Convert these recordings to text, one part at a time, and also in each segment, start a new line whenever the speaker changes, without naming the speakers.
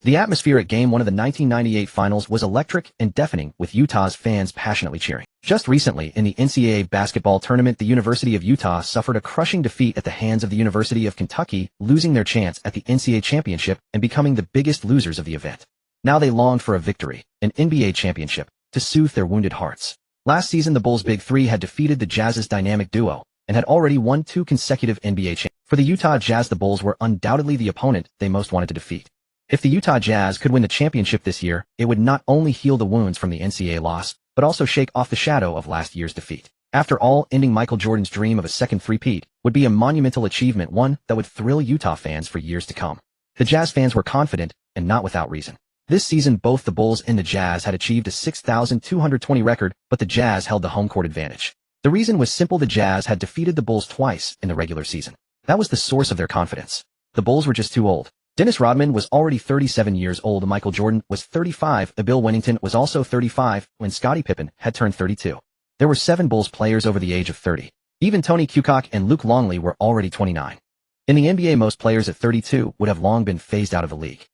The atmosphere at Game 1 of the 1998 finals was electric and deafening, with Utah's fans passionately cheering. Just recently, in the NCAA basketball tournament, the University of Utah suffered a crushing defeat at the hands of the University of Kentucky, losing their chance at the NCAA championship and becoming the biggest losers of the event. Now they longed for a victory, an NBA championship, to soothe their wounded hearts. Last season, the Bulls' Big Three had defeated the Jazz's dynamic duo and had already won 2 consecutive NBA championships. For the Utah Jazz, the Bulls were undoubtedly the opponent they most wanted to defeat. If the Utah Jazz could win the championship this year, it would not only heal the wounds from the NCAA loss, but also shake off the shadow of last year's defeat. After all, ending Michael Jordan's dream of a second three-peat would be a monumental achievement, one that would thrill Utah fans for years to come. The Jazz fans were confident, and not without reason. This season, both the Bulls and the Jazz had achieved a 6,220 record, but the Jazz held the home court advantage. The reason was simple: the Jazz had defeated the Bulls twice in the regular season. That was the source of their confidence. The Bulls were just too old. Dennis Rodman was already 37 years old, Michael Jordan was 35, Bill Wennington was also 35, when Scottie Pippen had turned 32. There were 7 Bulls players over the age of 30. Even Tony Kukoc and Luke Longley were already 29. In the NBA, most players at 32 would have long been phased out of the league.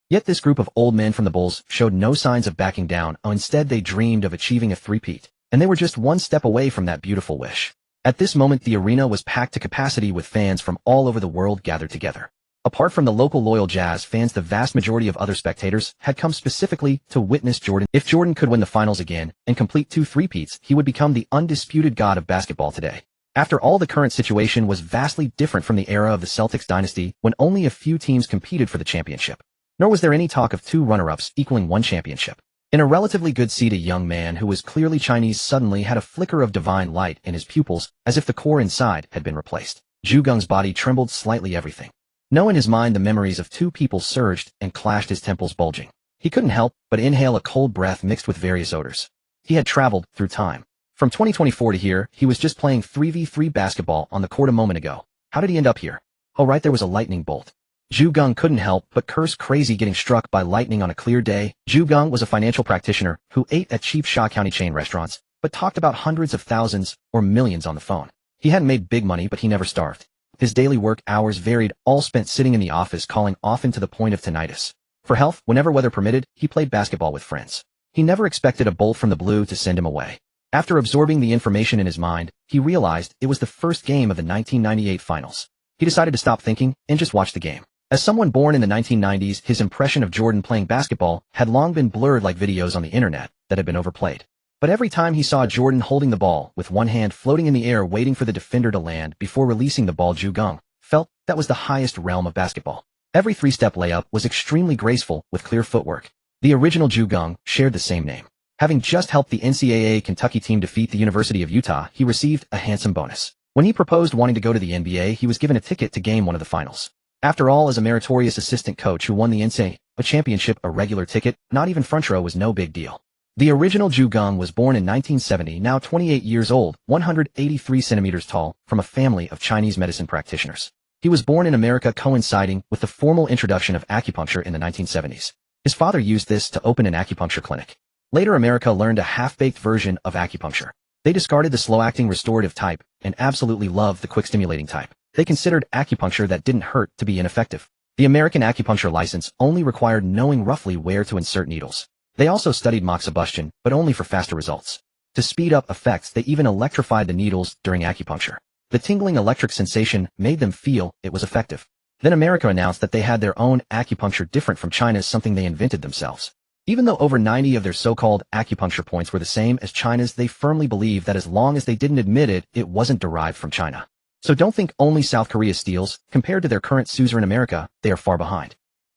Yet this group of old men from the Bulls showed no signs of backing down. Instead, they dreamed of achieving a three-peat, and they were just one step away from that beautiful wish. At this moment, the arena was packed to capacity with fans from all over the world gathered together. Apart from the local loyal Jazz fans, the vast majority of other spectators had come specifically to witness Jordan. If Jordan could win the finals again and complete 2 three-peats, he would become the undisputed god of basketball today. After all, the current situation was vastly different from the era of the Celtics dynasty, when only a few teams competed for the championship. Nor was there any talk of 2 runner-ups equaling 1 championship. In a relatively good seat, a young man who was clearly Chinese suddenly had a flicker of divine light in his pupils, as if the core inside had been replaced. Geng's body trembled slightly. Everything. No, in his mind, the memories of 2 people surged and clashed, his temples bulging. He couldn't help but inhale a cold breath mixed with various odors. He had traveled through time. From 2024 to here, he was just playing 3v3 basketball on the court a moment ago. How did he end up here? Oh right, there was a lightning bolt. Geng couldn't help but curse crazy getting struck by lightning on a clear day. Geng was a financial practitioner who ate at cheap Shaw County chain restaurants, but talked about hundreds of thousands or millions on the phone. He hadn't made big money, but he never starved. His daily work hours varied, all spent sitting in the office calling, often to the point of tinnitus. For health, whenever weather permitted, he played basketball with friends. He never expected a bolt from the blue to send him away. After absorbing the information in his mind, he realized it was the first game of the 1998 finals. He decided to stop thinking and just watch the game. As someone born in the 1990s, his impression of Jordan playing basketball had long been blurred like videos on the internet that had been overplayed. But every time he saw Jordan holding the ball with one hand floating in the air waiting for the defender to land before releasing the ball, Geng felt that was the highest realm of basketball. Every 3-step layup was extremely graceful with clear footwork. The original Geng shared the same name. Having just helped the NCAA Kentucky team defeat the University of Utah, he received a handsome bonus. When he proposed wanting to go to the NBA, he was given a ticket to Game 1 of the finals. After all, as a meritorious assistant coach who won the NCAA championship, a regular ticket, not even front row, was no big deal. The original Geng was born in 1970, now 28 years old, 183 centimeters tall, from a family of Chinese medicine practitioners. He was born in America, coinciding with the formal introduction of acupuncture in the 1970s. His father used this to open an acupuncture clinic. Later, America learned a half-baked version of acupuncture. They discarded the slow-acting restorative type and absolutely loved the quick-stimulating type. They considered acupuncture that didn't hurt to be ineffective. The American acupuncture license only required knowing roughly where to insert needles. They also studied moxibustion, but only for faster results. To speed up effects, they even electrified the needles during acupuncture. The tingling electric sensation made them feel it was effective. Then America announced that they had their own acupuncture different from China's, something they invented themselves. Even though over 90 of their so-called acupuncture points were the same as China's, they firmly believed that as long as they didn't admit it, it wasn't derived from China. So don't think only South Korea steals. Compared to their current suzerain America, they are far behind.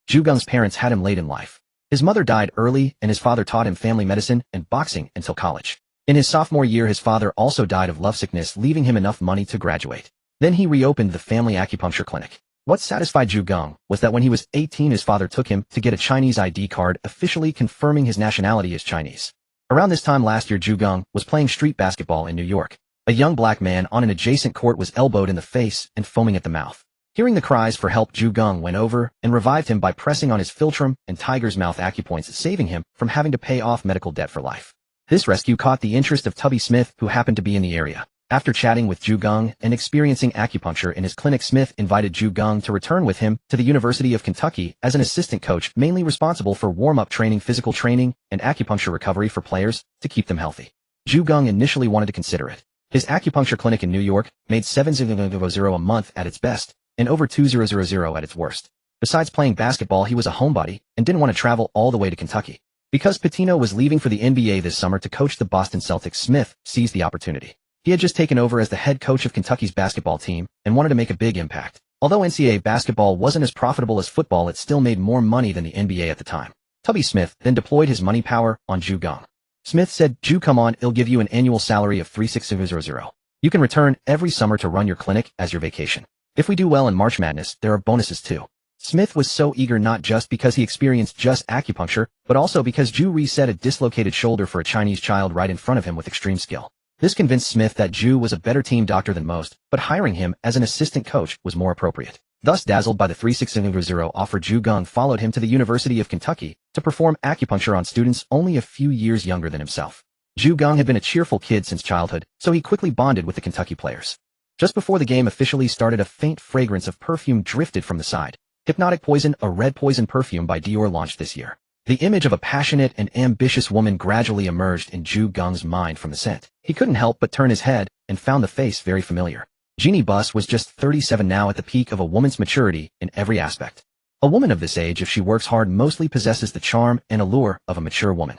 Geng's parents had him late in life. His mother died early, and his father taught him family medicine and boxing until college. In his sophomore year, his father also died of lovesickness, leaving him enough money to graduate. Then he reopened the family acupuncture clinic. What satisfied Geng was that when he was 18, his father took him to get a Chinese ID card, officially confirming his nationality as Chinese. Around this time last year, Geng was playing street basketball in New York. A young black man on an adjacent court was elbowed in the face and foaming at the mouth. Hearing the cries for help, Geng went over and revived him by pressing on his philtrum and tiger's mouth acupoints, saving him from having to pay off medical debt for life. This rescue caught the interest of Tubby Smith, who happened to be in the area. After chatting with Geng and experiencing acupuncture in his clinic, Smith invited Geng to return with him to the University of Kentucky as an assistant coach mainly responsible for warm-up training, physical training, and acupuncture recovery for players to keep them healthy. Geng initially wanted to consider it. His acupuncture clinic in New York made $7,000 a month at its best and over $2,000 at its worst. Besides playing basketball, he was a homebody and didn't want to travel all the way to Kentucky. Because Pitino was leaving for the NBA this summer to coach the Boston Celtics, Smith seized the opportunity. He had just taken over as the head coach of Kentucky's basketball team and wanted to make a big impact. Although NCAA basketball wasn't as profitable as football, it still made more money than the NBA at the time. Tubby Smith then deployed his money power on Geng. Smith said, "Come on, it'll give you an annual salary of $3,600. You can return every summer to run your clinic as your vacation. If we do well in March Madness, there are bonuses too." Smith was so eager not just because he experienced just acupuncture, but also because Ju reset a dislocated shoulder for a Chinese child right in front of him with extreme skill. This convinced Smith that Ju was a better team doctor than most, but hiring him as an assistant coach was more appropriate. Thus, dazzled by the $3,600 offer, Geng followed him to the University of Kentucky to perform acupuncture on students only a few years younger than himself. Geng had been a cheerful kid since childhood, so he quickly bonded with the Kentucky players. Just before the game officially started, a faint fragrance of perfume drifted from the side. Hypnotic Poison, a red poison perfume by Dior, launched this year. The image of a passionate and ambitious woman gradually emerged in Geng's mind from the scent. He couldn't help but turn his head and found the face very familiar. Jeanie Buss was just 37 now, at the peak of a woman's maturity in every aspect. A woman of this age, if she works hard, mostly possesses the charm and allure of a mature woman.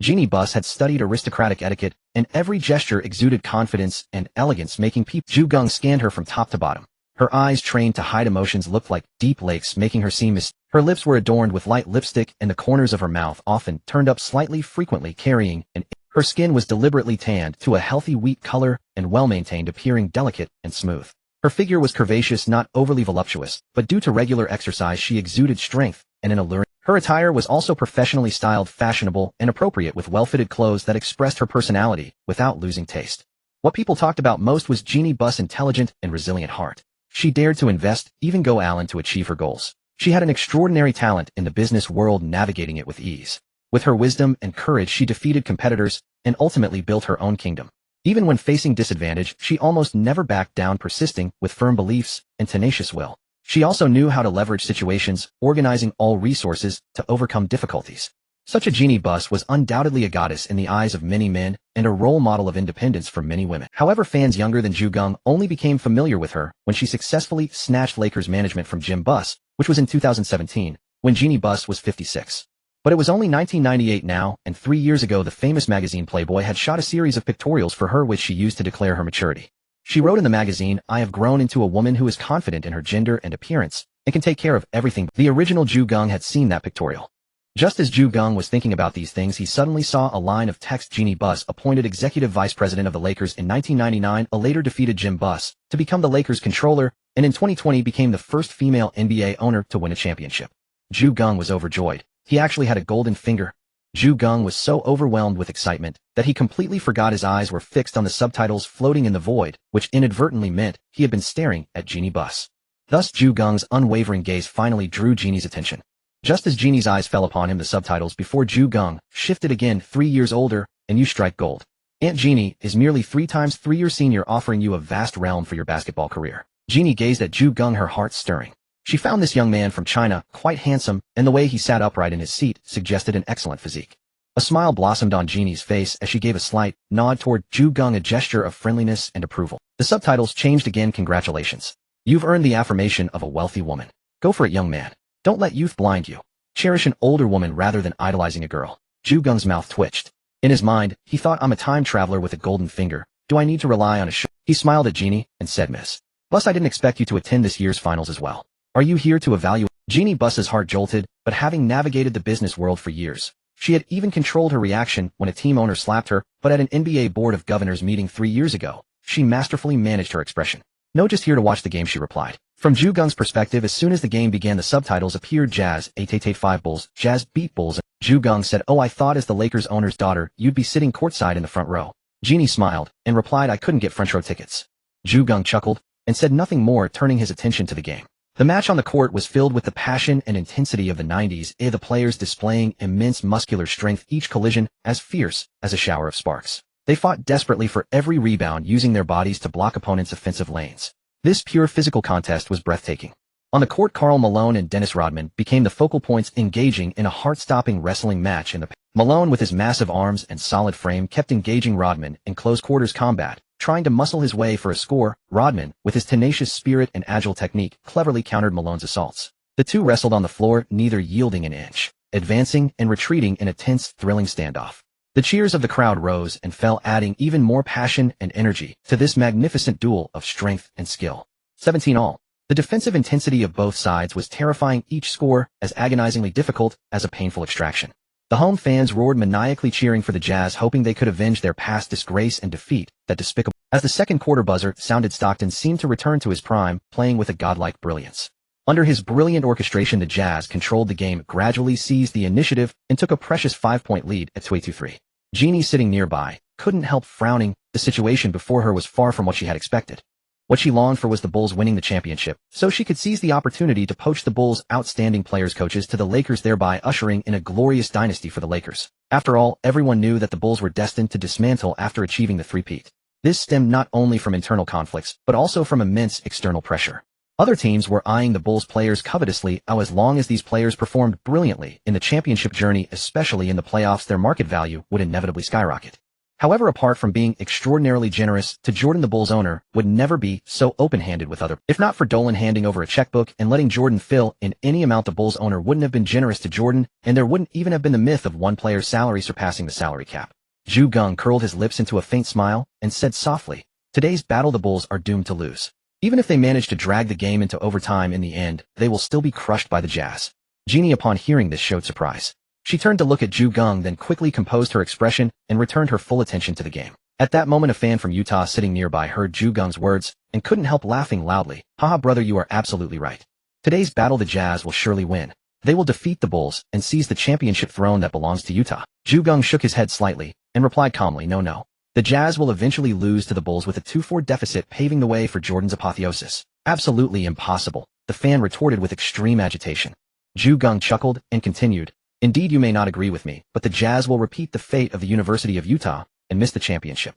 Jeanie Buss had studied aristocratic etiquette, and every gesture exuded confidence and elegance, making people. Geng scanned her from top to bottom. Her eyes, trained to hide emotions, looked like deep lakes, making her seem mysterious. Her lips were adorned with light lipstick, and the corners of her mouth often turned up slightly, frequently carrying an. Her skin was deliberately tanned to a healthy wheat color and well-maintained, appearing delicate and smooth. Her figure was curvaceous, not overly voluptuous, but due to regular exercise she exuded strength and an alluring. Her attire was also professionally styled, fashionable, and appropriate, with well-fitted clothes that expressed her personality without losing taste. What people talked about most was Jeanie Buss' intelligent and resilient heart. She dared to invest, even go all in, to achieve her goals. She had an extraordinary talent in the business world, navigating it with ease. With her wisdom and courage, she defeated competitors and ultimately built her own kingdom. Even when facing disadvantage, she almost never backed down, persisting with firm beliefs and tenacious will. She also knew how to leverage situations, organizing all resources to overcome difficulties. Such a Jeanie Buss was undoubtedly a goddess in the eyes of many men and a role model of independence for many women. However, fans younger than Geng only became familiar with her when she successfully snatched Lakers management from Jim Buss, which was in 2017, when Jeanie Buss was 56. But it was only 1998 now, and 3 years ago the famous magazine Playboy had shot a series of pictorials for her which she used to declare her maturity. She wrote in the magazine, "I have grown into a woman who is confident in her gender and appearance, and can take care of everything." The original Geng had seen that pictorial. Just as Geng was thinking about these things, he suddenly saw a line of text. Jeanie Buss, appointed executive vice president of the Lakers in 1999, later defeated Jim Buss to become the Lakers controller, and in 2020 became the first female NBA owner to win a championship. Geng was overjoyed. He actually had a golden finger. Geng was so overwhelmed with excitement that he completely forgot his eyes were fixed on the subtitles floating in the void, which inadvertently meant he had been staring at Jeanie Buss. Thus, Geng's unwavering gaze finally drew Jeanie's attention. Just as Jeanie's eyes fell upon him, the subtitles before Geng shifted again. 3 years older, and you strike gold. Aunt Jeanie is merely 3 times 3 years senior, offering you a vast realm for your basketball career. Jeanie gazed at Geng, her heart stirring. She found this young man from China quite handsome, and the way he sat upright in his seat suggested an excellent physique. A smile blossomed on Jeanie's face as she gave a slight nod toward Geng, a gesture of friendliness and approval. The subtitles changed again. Congratulations. You've earned the affirmation of a wealthy woman. Go for it, young man. Don't let youth blind you. Cherish an older woman rather than idolizing a girl. Geng's mouth twitched. In his mind, he thought, I'm a time traveler with a golden finger. Do I need to rely on a He smiled at Jeanie and said, Miss Buss, I didn't expect you to attend this year's finals as well. Are you here to evaluate? Jeanie Buss's heart jolted, but having navigated the business world for years, she had even controlled her reaction when a team owner slapped her, but at an NBA Board of Governors meeting 3 years ago, she masterfully managed her expression. No, just here to watch the game, she replied. From Geng's perspective, as soon as the game began, the subtitles appeared. Jazz 8-8-8-5 Bulls, Jazz beat Bulls. Geng said, oh, I thought as the Lakers owner's daughter, you'd be sitting courtside in the front row. Jeanie smiled and replied, I couldn't get front row tickets. Geng chuckled and said nothing more, turning his attention to the game. The match on the court was filled with the passion and intensity of the 90s, the players displaying immense muscular strength, each collision as fierce as a shower of sparks. They fought desperately for every rebound, using their bodies to block opponents' offensive lanes. This pure physical contest was breathtaking. On the court, Karl Malone and Dennis Rodman became the focal points, engaging in a heart-stopping wrestling match in the paint. Malone, with his massive arms and solid frame, kept engaging Rodman in close-quarters combat, trying to muscle his way for a score. Rodman, with his tenacious spirit and agile technique, cleverly countered Malone's assaults. The two wrestled on the floor, neither yielding an inch, advancing and retreating in a tense, thrilling standoff. The cheers of the crowd rose and fell, adding even more passion and energy to this magnificent duel of strength and skill. 17 all. The defensive intensity of both sides was terrifying, each score as agonizingly difficult as a painful extraction. The home fans roared maniacally, cheering for the Jazz, hoping they could avenge their past disgrace and defeat that despicable. As the second quarter buzzer sounded, Stockton seemed to return to his prime, playing with a godlike brilliance. Under his brilliant orchestration, the Jazz controlled the game, gradually seized the initiative, and took a precious 5-point lead at 2-3. Jeanie, sitting nearby, couldn't help frowning. The situation before her was far from what she had expected. What she longed for was the Bulls winning the championship, so she could seize the opportunity to poach the Bulls' outstanding players' coaches to the Lakers, thereby ushering in a glorious dynasty for the Lakers. After all, everyone knew that the Bulls were destined to dismantle after achieving the three-peat. This stemmed not only from internal conflicts, but also from immense external pressure. Other teams were eyeing the Bulls' players covetously, as long as these players performed brilliantly in the championship journey, especially in the playoffs, their market value would inevitably skyrocket. However, apart from being extraordinarily generous to Jordan, the Bulls owner would never be so open-handed with other. If not for Dolan handing over a checkbook and letting Jordan fill in any amount, the Bulls owner wouldn't have been generous to Jordan, and there wouldn't even have been the myth of one player's salary surpassing the salary cap. Geng curled his lips into a faint smile and said softly, "Today's battle, the Bulls are doomed to lose. Even if they manage to drag the game into overtime in the end, they will still be crushed by the Jazz." Jeanie, upon hearing this, showed surprise. She turned to look at Geng, then quickly composed her expression and returned her full attention to the game. At that moment, a fan from Utah sitting nearby heard Geng's words and couldn't help laughing loudly. "Haha, brother, you are absolutely right. Today's battle, the Jazz will surely win. They will defeat the Bulls and seize the championship throne that belongs to Utah." Geng shook his head slightly and replied calmly, "No. The Jazz will eventually lose to the Bulls with a 2-4 deficit, paving the way for Jordan's apotheosis." "Absolutely impossible," the fan retorted with extreme agitation. Geng chuckled and continued, "Indeed, you may not agree with me, but the Jazz will repeat the fate of the University of Utah and miss the championship."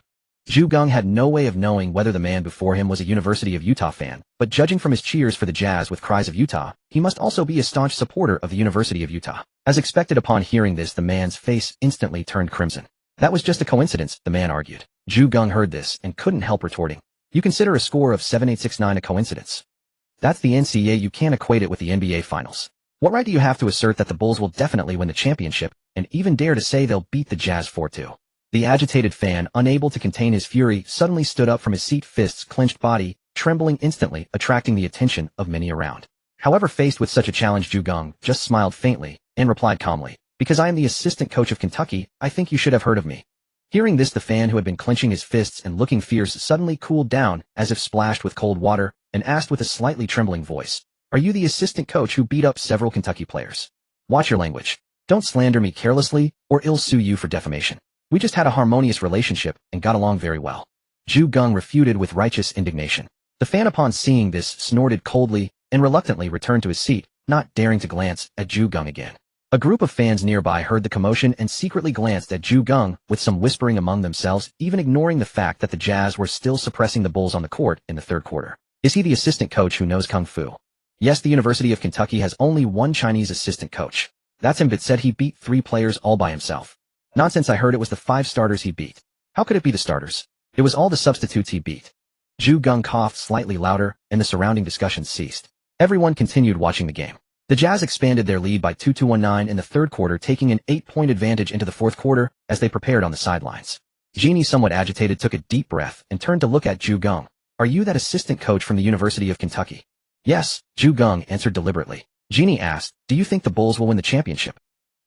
Geng had no way of knowing whether the man before him was a University of Utah fan, but judging from his cheers for the Jazz with cries of Utah, he must also be a staunch supporter of the University of Utah. As expected, upon hearing this, the man's face instantly turned crimson. "That was just a coincidence," the man argued. Geng heard this and couldn't help retorting, "You consider a score of 7-8-6-9 a coincidence? That's the NCAA. You can't equate it with the NBA Finals. What right do you have to assert that the Bulls will definitely win the championship, and even dare to say they'll beat the Jazz 4-2? The agitated fan, unable to contain his fury, suddenly stood up from his seat, fists clenched, body trembling, instantly attracting the attention of many around. However, faced with such a challenge, Geng just smiled faintly and replied calmly, "Because I am the assistant coach of Kentucky, I think you should have heard of me." Hearing this, the fan, who had been clenching his fists and looking fierce, suddenly cooled down as if splashed with cold water and asked with a slightly trembling voice, "Are you the assistant coach who beat up several Kentucky players? Watch your language. Don't slander me carelessly, or I'll sue you for defamation. We just had a harmonious relationship and got along very well." Geng refuted with righteous indignation. The fan, upon seeing this, snorted coldly and reluctantly returned to his seat, not daring to glance at Geng again. A group of fans nearby heard the commotion and secretly glanced at Geng, with some whispering among themselves, even ignoring the fact that the Jazz were still suppressing the Bulls on the court in the third quarter. "Is he the assistant coach who knows Kung Fu?" "Yes, the University of Kentucky has only one Chinese assistant coach. That's him, but said he beat 3 players all by himself." "Nonsense, I heard it was the 5 starters he beat." "How could it be the starters? It was all the substitutes he beat." Geng coughed slightly louder, and the surrounding discussion ceased. Everyone continued watching the game. The Jazz expanded their lead by 2-19 in the third quarter, taking an 8-point advantage into the fourth quarter as they prepared on the sidelines. Jeanie, somewhat agitated, took a deep breath and turned to look at Geng. "Are you that assistant coach from the University of Kentucky?" "Yes," Geng answered deliberately. Jeanie asked, "Do you think the Bulls will win the championship?"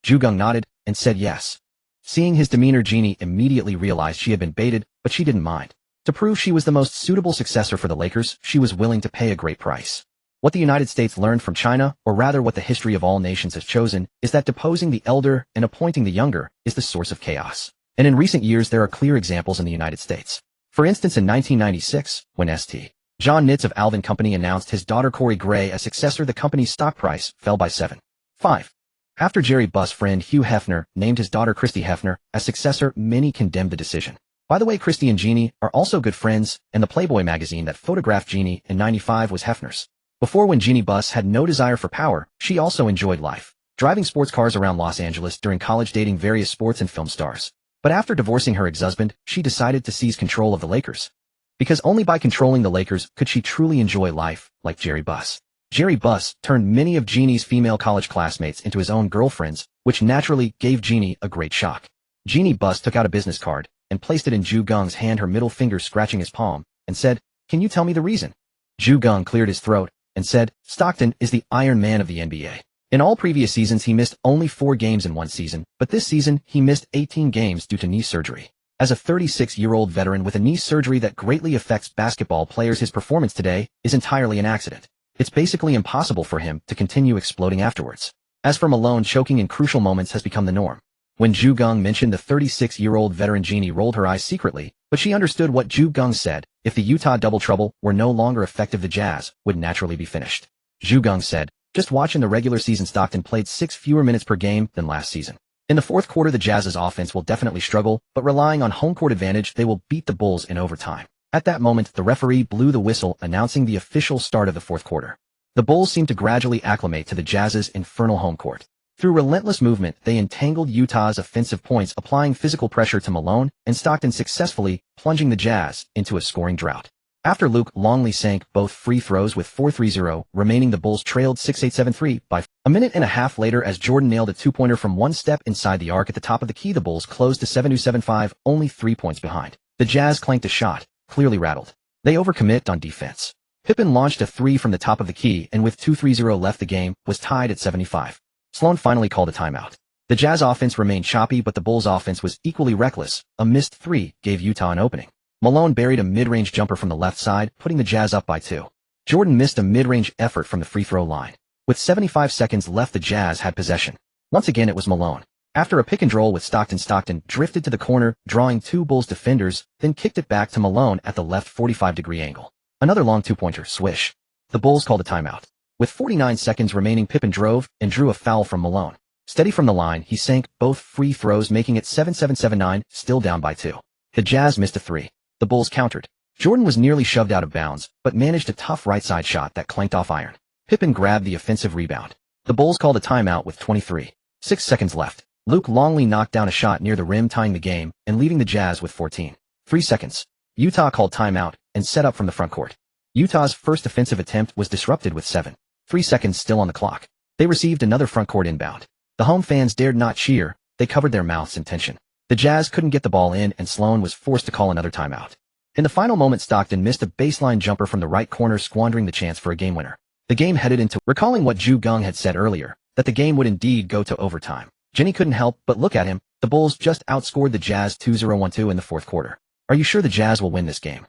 Geng nodded and said yes. Seeing his demeanor, Jeanie immediately realized she had been baited, but she didn't mind. To prove she was the most suitable successor for the Lakers, she was willing to pay a great price. What the United States learned from China, or rather what the history of all nations has chosen, is that deposing the elder and appointing the younger is the source of chaos. And in recent years, there are clear examples in the United States. For instance, in 1996, when St. John Knits of Alvin Company announced his daughter Corey Gray as successor, the company's stock price fell by 7.5. After Jerry Buss' friend Hugh Hefner named his daughter Christy Hefner as successor, many condemned the decision. By the way, Christy and Jeanie are also good friends, and the Playboy magazine that photographed Jeanie in '95 was Hefner's. Before, when Jeanie Buss had no desire for power, she also enjoyed life, driving sports cars around Los Angeles during college, dating various sports and film stars. But after divorcing her ex-husband, she decided to seize control of the Lakers. Because only by controlling the Lakers could she truly enjoy life, like Jerry Buss. Jerry Buss turned many of Jeannie's female college classmates into his own girlfriends, which naturally gave Jeanie a great shock. Jeanie Buss took out a business card and placed it in Geng's hand, her middle finger scratching his palm, and said, "Can you tell me the reason?" Geng cleared his throat and said, "Stockton is the Iron Man of the NBA. In all previous seasons he missed only 4 games in one season, but this season he missed 18 games due to knee surgery. As a 36-year-old veteran with a knee surgery that greatly affects basketball players, his performance today is entirely an accident. It's basically impossible for him to continue exploding afterwards." As for Malone, choking in crucial moments has become the norm. When Geng mentioned the 36-year-old veteran, Jeanie rolled her eyes secretly, but she understood what Geng said. If the Utah double trouble were no longer effective, the Jazz would naturally be finished. Geng said, "Just watch, in the regular season Stockton played 6 fewer minutes per game than last season. In the fourth quarter the Jazz's offense will definitely struggle, but relying on home court advantage they will beat the Bulls in overtime." At that moment the referee blew the whistle announcing the official start of the fourth quarter. The Bulls seemed to gradually acclimate to the Jazz's infernal home court. Through relentless movement they entangled Utah's offensive points, applying physical pressure to Malone and Stockton, successfully plunging the Jazz into a scoring drought. After Luke Longley sank both free throws with 4:30 remaining, the Bulls trailed 6-8-7-3 by a minute and a half later as Jordan nailed a 2-pointer from one step inside the arc at the top of the key. The Bulls closed to 7-7-5, only 3 points behind. The Jazz clanked a shot, clearly rattled. They overcommit on defense. Pippen launched a 3 from the top of the key, and with 2:30 left the game was tied at 75. Sloan finally called a timeout. The Jazz offense remained choppy, but the Bulls offense was equally reckless. A missed 3 gave Utah an opening. Malone buried a mid-range jumper from the left side, putting the Jazz up by 2. Jordan missed a mid-range effort from the free throw line. With 75 seconds left the Jazz had possession. Once again it was Malone. After a pick and roll with Stockton drifted to the corner, drawing 2 Bulls defenders, then kicked it back to Malone at the left 45-degree angle. Another long 2-pointer, swish. The Bulls called a timeout. With 49 seconds remaining Pippen drove and drew a foul from Malone. Steady from the line, he sank both free throws, making it 7-7-7-9, still down by 2. The Jazz missed a 3. The Bulls countered. Jordan was nearly shoved out of bounds, but managed a tough right-side shot that clanked off iron. Pippen grabbed the offensive rebound. The Bulls called a timeout with 23.6 seconds left. Luke Longley knocked down a shot near the rim, tying the game and leaving the Jazz with 14.3 seconds. Utah called timeout and set up from the front court. Utah's first offensive attempt was disrupted with 7.3 seconds still on the clock. They received another front court inbound. The home fans dared not cheer, they covered their mouths in tension. The Jazz couldn't get the ball in, and Sloan was forced to call another timeout. In the final moment Stockton missed a baseline jumper from the right corner, squandering the chance for a game winner. The game headed into, recalling what Geng had said earlier, that the game would indeed go to overtime. Jeanie couldn't help but look at him. The Bulls just outscored the Jazz 2-0-1-2 in the fourth quarter. "Are you sure the Jazz will win this game?"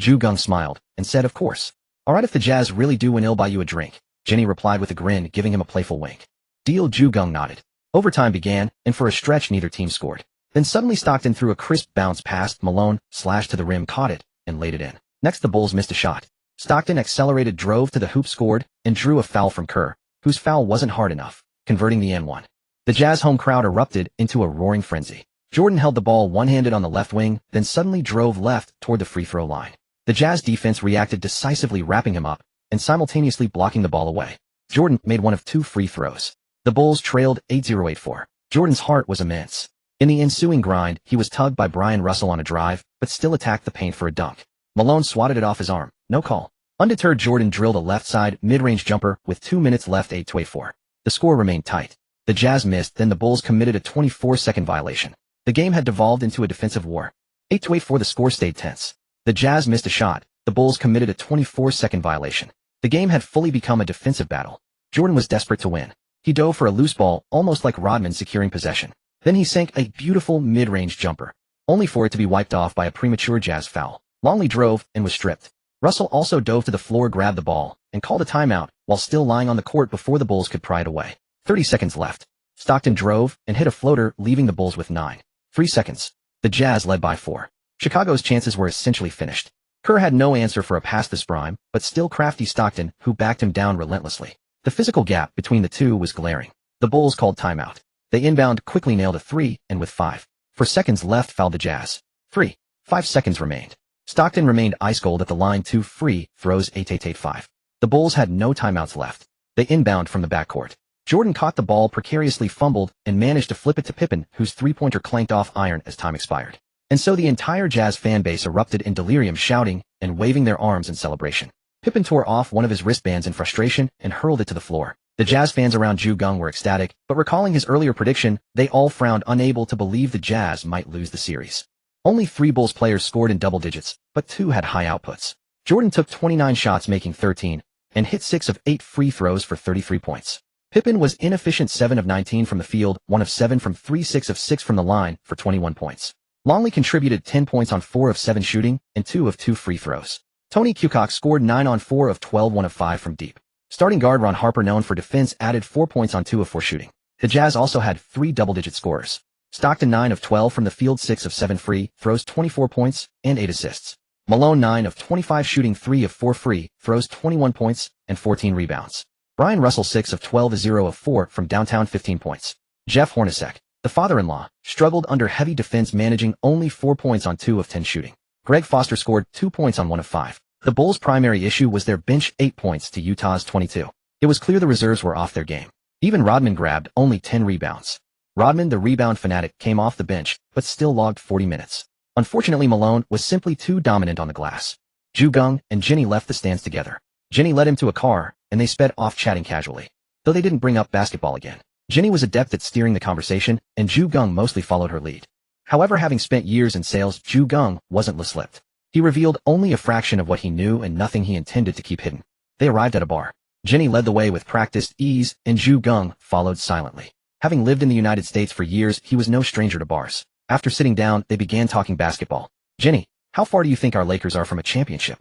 Geng smiled and said, "Of course. Alright, if the Jazz really do win, I'll buy you a drink." Jeanie replied with a grin, giving him a playful wink. "Deal." Geng nodded. Overtime began, and for a stretch neither team scored. Then suddenly Stockton threw a crisp bounce past Malone, slashed to the rim, caught it, and laid it in. Next the Bulls missed a shot. Stockton accelerated, drove to the hoop, scored, and drew a foul from Kerr, whose foul wasn't hard enough, converting the N1. The Jazz home crowd erupted into a roaring frenzy. Jordan held the ball one-handed on the left wing, then suddenly drove left toward the free throw line. The Jazz defense reacted decisively, wrapping him up and simultaneously blocking the ball away. Jordan made one of 2 free throws. The Bulls trailed 8-0-8-4. Jordan's heart was immense. In the ensuing grind, he was tugged by Brian Russell on a drive, but still attacked the paint for a dunk. Malone swatted it off his arm. No call. Undeterred, Jordan drilled a left-side mid-range jumper with 2 minutes left, 8-4. The score remained tight. The Jazz missed, then the Bulls committed a 24-second violation. The game had devolved into a defensive war. 8-4, the score stayed tense. The Jazz missed a shot. The Bulls committed a 24-second violation. The game had fully become a defensive battle. Jordan was desperate to win. He dove for a loose ball, almost like Rodman securing possession. Then he sank a beautiful mid-range jumper, only for it to be wiped off by a premature Jazz foul. Longley drove and was stripped. Russell also dove to the floor, grabbed the ball, and called a timeout while still lying on the court before the Bulls could pry it away. 30 seconds left. Stockton drove and hit a floater, leaving the Bulls with 9.3 seconds. The Jazz led by 4. Chicago's chances were essentially finished. Kerr had no answer for a pass this prime, but still crafty Stockton, who backed him down relentlessly. The physical gap between the two was glaring. The Bulls called timeout. They inbound, quickly nailed a 3, and with 5.4 seconds left fouled the Jazz. 3. 5 seconds remained. Stockton remained ice cold at the line. 2 free throws. 8-8-8-5. The Bulls had no timeouts left. They inbound from the backcourt. Jordan caught the ball, precariously fumbled, and managed to flip it to Pippen, whose three-pointer clanked off iron as time expired. And so the entire Jazz fan base erupted in delirium, shouting and waving their arms in celebration. Pippen tore off one of his wristbands in frustration and hurled it to the floor. The Jazz fans around Geng were ecstatic, but recalling his earlier prediction, they all frowned, unable to believe the Jazz might lose the series. Only 3 Bulls players scored in double digits, but 2 had high outputs. Jordan took 29 shots, making 13, and hit 6 of 8 free throws for 33 points. Pippen was inefficient, 7 of 19 from the field, 1 of 7 from 3, 6 of 6 from the line for 21 points. Longley contributed 10 points on 4 of 7 shooting and 2 of 2 free throws. Tony Kukoc scored 9 on 4 of 12, 1 of 5 from deep. Starting guard Ron Harper, known for defense, added 4 points on 2 of 4 shooting. The Jazz also had 3 double-digit scorers. Stockton 9 of 12 from the field, 6 of 7 free throws, 24 points, and 8 assists. Malone 9 of 25 shooting, 3 of 4 free throws, 21 points, and 14 rebounds. Brian Russell 6 of 12, 0 of 4 from downtown, 15 points. Jeff Hornacek, the father-in-law, struggled under heavy defense, managing only 4 points on 2 of 10 shooting. Greg Foster scored 2 points on 1 of 5. The Bulls' primary issue was their bench, 8 points to Utah's 22. It was clear the reserves were off their game. Even Rodman grabbed only 10 rebounds. Rodman, the rebound fanatic, came off the bench, but still logged 40 minutes. Unfortunately, Malone was simply too dominant on the glass. Geng and Jeanie left the stands together. Jeanie led him to a car, and they sped off chatting casually. Though they didn't bring up basketball again. Jeanie was adept at steering the conversation, and Geng mostly followed her lead. However, having spent years in sales, Geng wasn't slipped. He revealed only a fraction of what he knew and nothing he intended to keep hidden. They arrived at a bar. Jeanie led the way with practiced ease, and Geng followed silently. Having lived in the United States for years, he was no stranger to bars. After sitting down, they began talking basketball. "Jeanie, how far do you think our Lakers are from a championship?"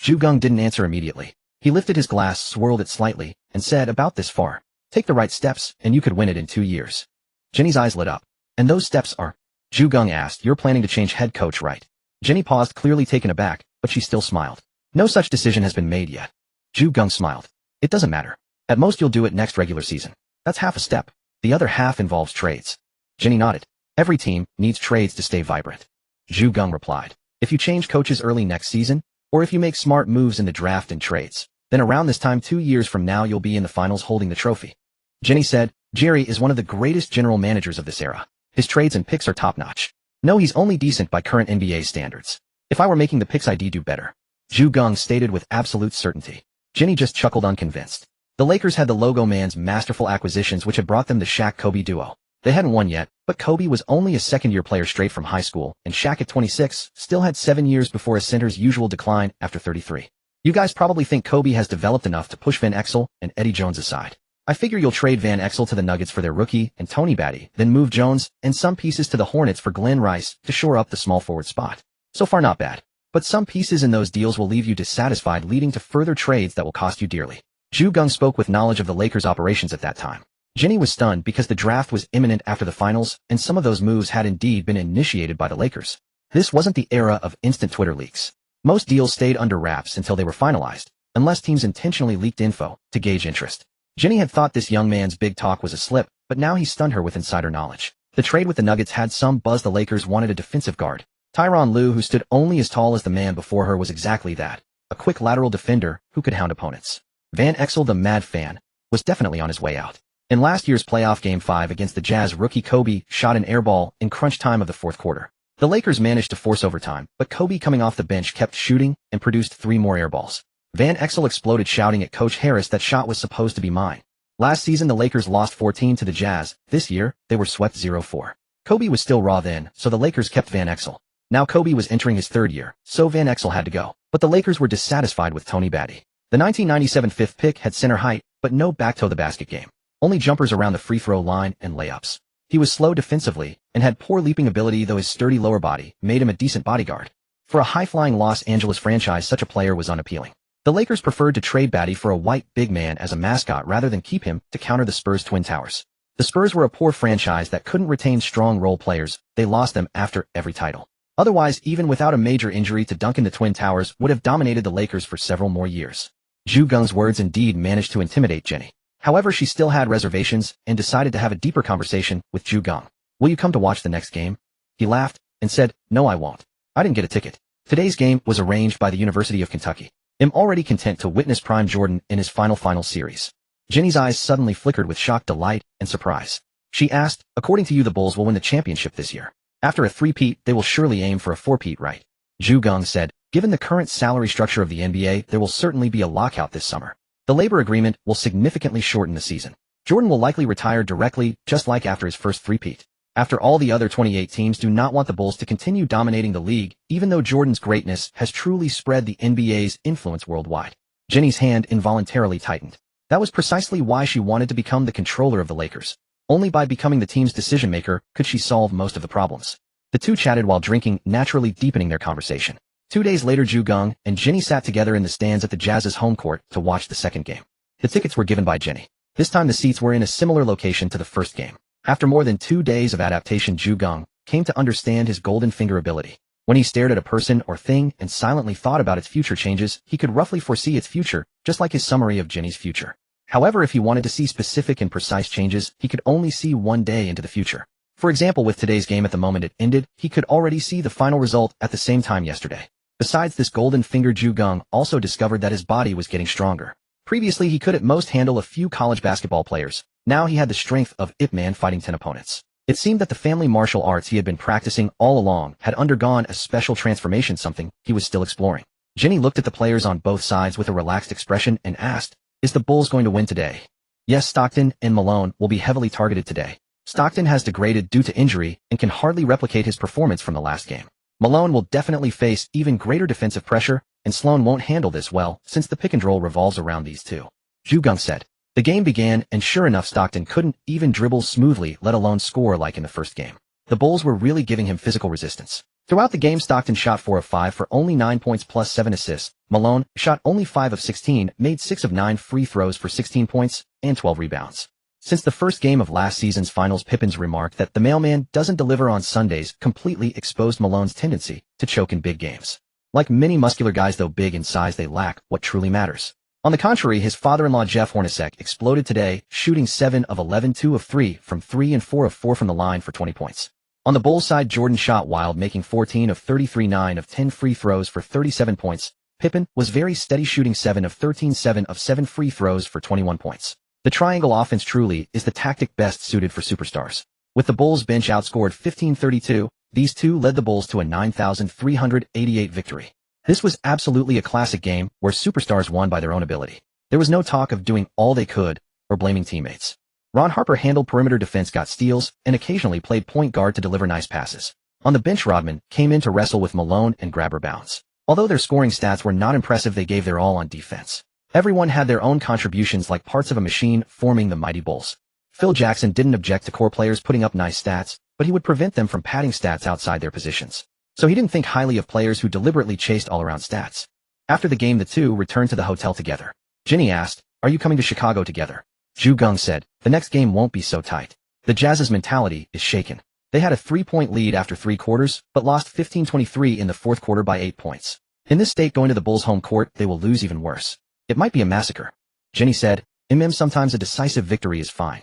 Geng didn't answer immediately. He lifted his glass, swirled it slightly, and said, "About this far. Take the right steps, and you could win it in 2 years." Jeannie's eyes lit up. "And those steps are?" Geng asked. "You're planning to change head coach, right?" Jeanie paused, clearly taken aback, but she still smiled. "No such decision has been made yet." Geng smiled. "It doesn't matter. At most you'll do it next regular season. That's half a step. The other half involves trades." Jeanie nodded. "Every team needs trades to stay vibrant." Geng replied. "If you change coaches early next season, or if you make smart moves in the draft and trades, then around this time 2 years from now you'll be in the finals holding the trophy." Jeanie said, "Jerry is one of the greatest general managers of this era. His trades and picks are top-notch. No, he's only decent by current NBA standards. If I were making the picks, I'd do better." Geng stated with absolute certainty. Jeanie just chuckled, unconvinced. The Lakers had the logo man's masterful acquisitions, which had brought them the Shaq-Kobe duo. They hadn't won yet, but Kobe was only a second-year player straight from high school, and Shaq at 26 still had 7 years before a center's usual decline after 33. "You guys probably think Kobe has developed enough to push Van Exel and Eddie Jones aside. I figure you'll trade Van Exel to the Nuggets for their rookie and Tony Batty, then move Jones and some pieces to the Hornets for Glenn Rice to shore up the small forward spot. So far not bad. But some pieces in those deals will leave you dissatisfied, leading to further trades that will cost you dearly." Geng spoke with knowledge of the Lakers' operations at that time. Jeanie was stunned because the draft was imminent after the finals, and some of those moves had indeed been initiated by the Lakers. This wasn't the era of instant Twitter leaks. Most deals stayed under wraps until they were finalized, unless teams intentionally leaked info to gauge interest. Jeanie had thought this young man's big talk was a slip, but now he stunned her with insider knowledge. The trade with the Nuggets had some buzz. The Lakers wanted a defensive guard. Tyronn Lue, who stood only as tall as the man before her, was exactly that, a quick lateral defender who could hound opponents. Van Exel, the Mad fan, was definitely on his way out. In last year's playoff Game 5 against the Jazz, rookie Kobe shot an air ball in crunch time of the fourth quarter. The Lakers managed to force overtime, but Kobe, coming off the bench, kept shooting and produced 3 more air balls. Van Exel exploded, shouting at Coach Harris that shot was supposed to be mine. Last season, the Lakers lost 14 to the Jazz. This year, they were swept 0-4. Kobe was still raw then, so the Lakers kept Van Exel. Now Kobe was entering his 3rd year, so Van Exel had to go. But the Lakers were dissatisfied with Tony Batty. The 1997 5th pick had center height, but no back-to-the-basket game. Only jumpers around the free throw line and layups. He was slow defensively and had poor leaping ability, though his sturdy lower body made him a decent bodyguard. For a high-flying Los Angeles franchise, such a player was unappealing. The Lakers preferred to trade Batty for a white big man as a mascot rather than keep him to counter the Spurs' Twin Towers. The Spurs were a poor franchise that couldn't retain strong role players. They lost them after every title. Otherwise, even without a major injury to Duncan, the Twin Towers would have dominated the Lakers for several more years. Geng's words indeed managed to intimidate Jeanie. However, she still had reservations and decided to have a deeper conversation with Geng. "Will you come to watch the next game?" He laughed and said, "No, I won't. I didn't get a ticket. Today's game was arranged by the University of Kentucky. I'm already content to witness Prime Jordan in his final series. Jeannie's eyes suddenly flickered with shocked delight and surprise. She asked, according to you the Bulls will win the championship this year. After a three-peat, they will surely aim for a four-peat, right? Geng said, given the current salary structure of the NBA, there will certainly be a lockout this summer. The labor agreement will significantly shorten the season. Jordan will likely retire directly, just like after his first three-peat. After all, the other 28 teams do not want the Bulls to continue dominating the league, even though Jordan's greatness has truly spread the NBA's influence worldwide. Jeannie's hand involuntarily tightened. That was precisely why she wanted to become the controller of the Lakers. Only by becoming the team's decision-maker could she solve most of the problems. The two chatted while drinking, naturally deepening their conversation. 2 days later, Geng and Jeanie sat together in the stands at the Jazz's home court to watch the second game. The tickets were given by Jeanie. This time the seats were in a similar location to the first game. After more than 2 days of adaptation, Geng came to understand his golden finger ability. When he stared at a person or thing and silently thought about its future changes, he could roughly foresee its future, just like his summary of Jeannie's future. However, if he wanted to see specific and precise changes, he could only see 1 day into the future. For example, with today's game at the moment it ended, he could already see the final result at the same time yesterday. Besides this golden finger, Geng also discovered that his body was getting stronger. Previously, he could at most handle a few college basketball players. Now he had the strength of Ip Man fighting 10 opponents. It seemed that the family martial arts he had been practicing all along had undergone a special transformation, something he was still exploring. Jeanie looked at the players on both sides with a relaxed expression and asked, is the Bulls going to win today? Yes, Stockton and Malone will be heavily targeted today. Stockton has degraded due to injury and can hardly replicate his performance from the last game. Malone will definitely face even greater defensive pressure, and Sloan won't handle this well since the pick and roll revolves around these two. Geng said. The game began, and sure enough, Stockton couldn't even dribble smoothly, let alone score like in the first game. The Bulls were really giving him physical resistance. Throughout the game, Stockton shot 4 of 5 for only 9 points plus 7 assists. Malone shot only 5 of 16, made 6 of 9 free throws for 16 points and 12 rebounds. Since the first game of last season's finals, Pippen's remark that the mailman doesn't deliver on Sundays completely exposed Malone's tendency to choke in big games. Like many muscular guys, though big in size, they lack what truly matters. On the contrary, his father-in-law Jeff Hornacek exploded today, shooting 7 of 11, 2 of 3 from 3 and 4 of 4 from the line for 20 points. On the Bulls side, Jordan shot wild, making 14 of 33, 9 of 10 free throws for 37 points. Pippen was very steady, shooting 7 of 13, 7 of 7 free throws for 21 points. The triangle offense truly is the tactic best suited for superstars. With the Bulls bench outscored 15-32, these two led the Bulls to a 9,388 victory. This was absolutely a classic game where superstars won by their own ability. There was no talk of doing all they could or blaming teammates. Ron Harper handled perimeter defense, got steals, and occasionally played point guard to deliver nice passes. On the bench, Rodman came in to wrestle with Malone and grab rebounds. Although their scoring stats were not impressive, they gave their all on defense. Everyone had their own contributions, like parts of a machine forming the mighty Bulls. Phil Jackson didn't object to core players putting up nice stats, but he would prevent them from padding stats outside their positions. So he didn't think highly of players who deliberately chased all-around stats. After the game, the two returned to the hotel together. Jeanie asked, are you coming to Chicago together? Geng said, the next game won't be so tight. The Jazz's mentality is shaken. They had a 3-point lead after 3 quarters, but lost 15-23 in the fourth quarter by 8 points. In this state, going to the Bulls' home court, they will lose even worse. It might be a massacre. Jeanie said, sometimes a decisive victory is fine.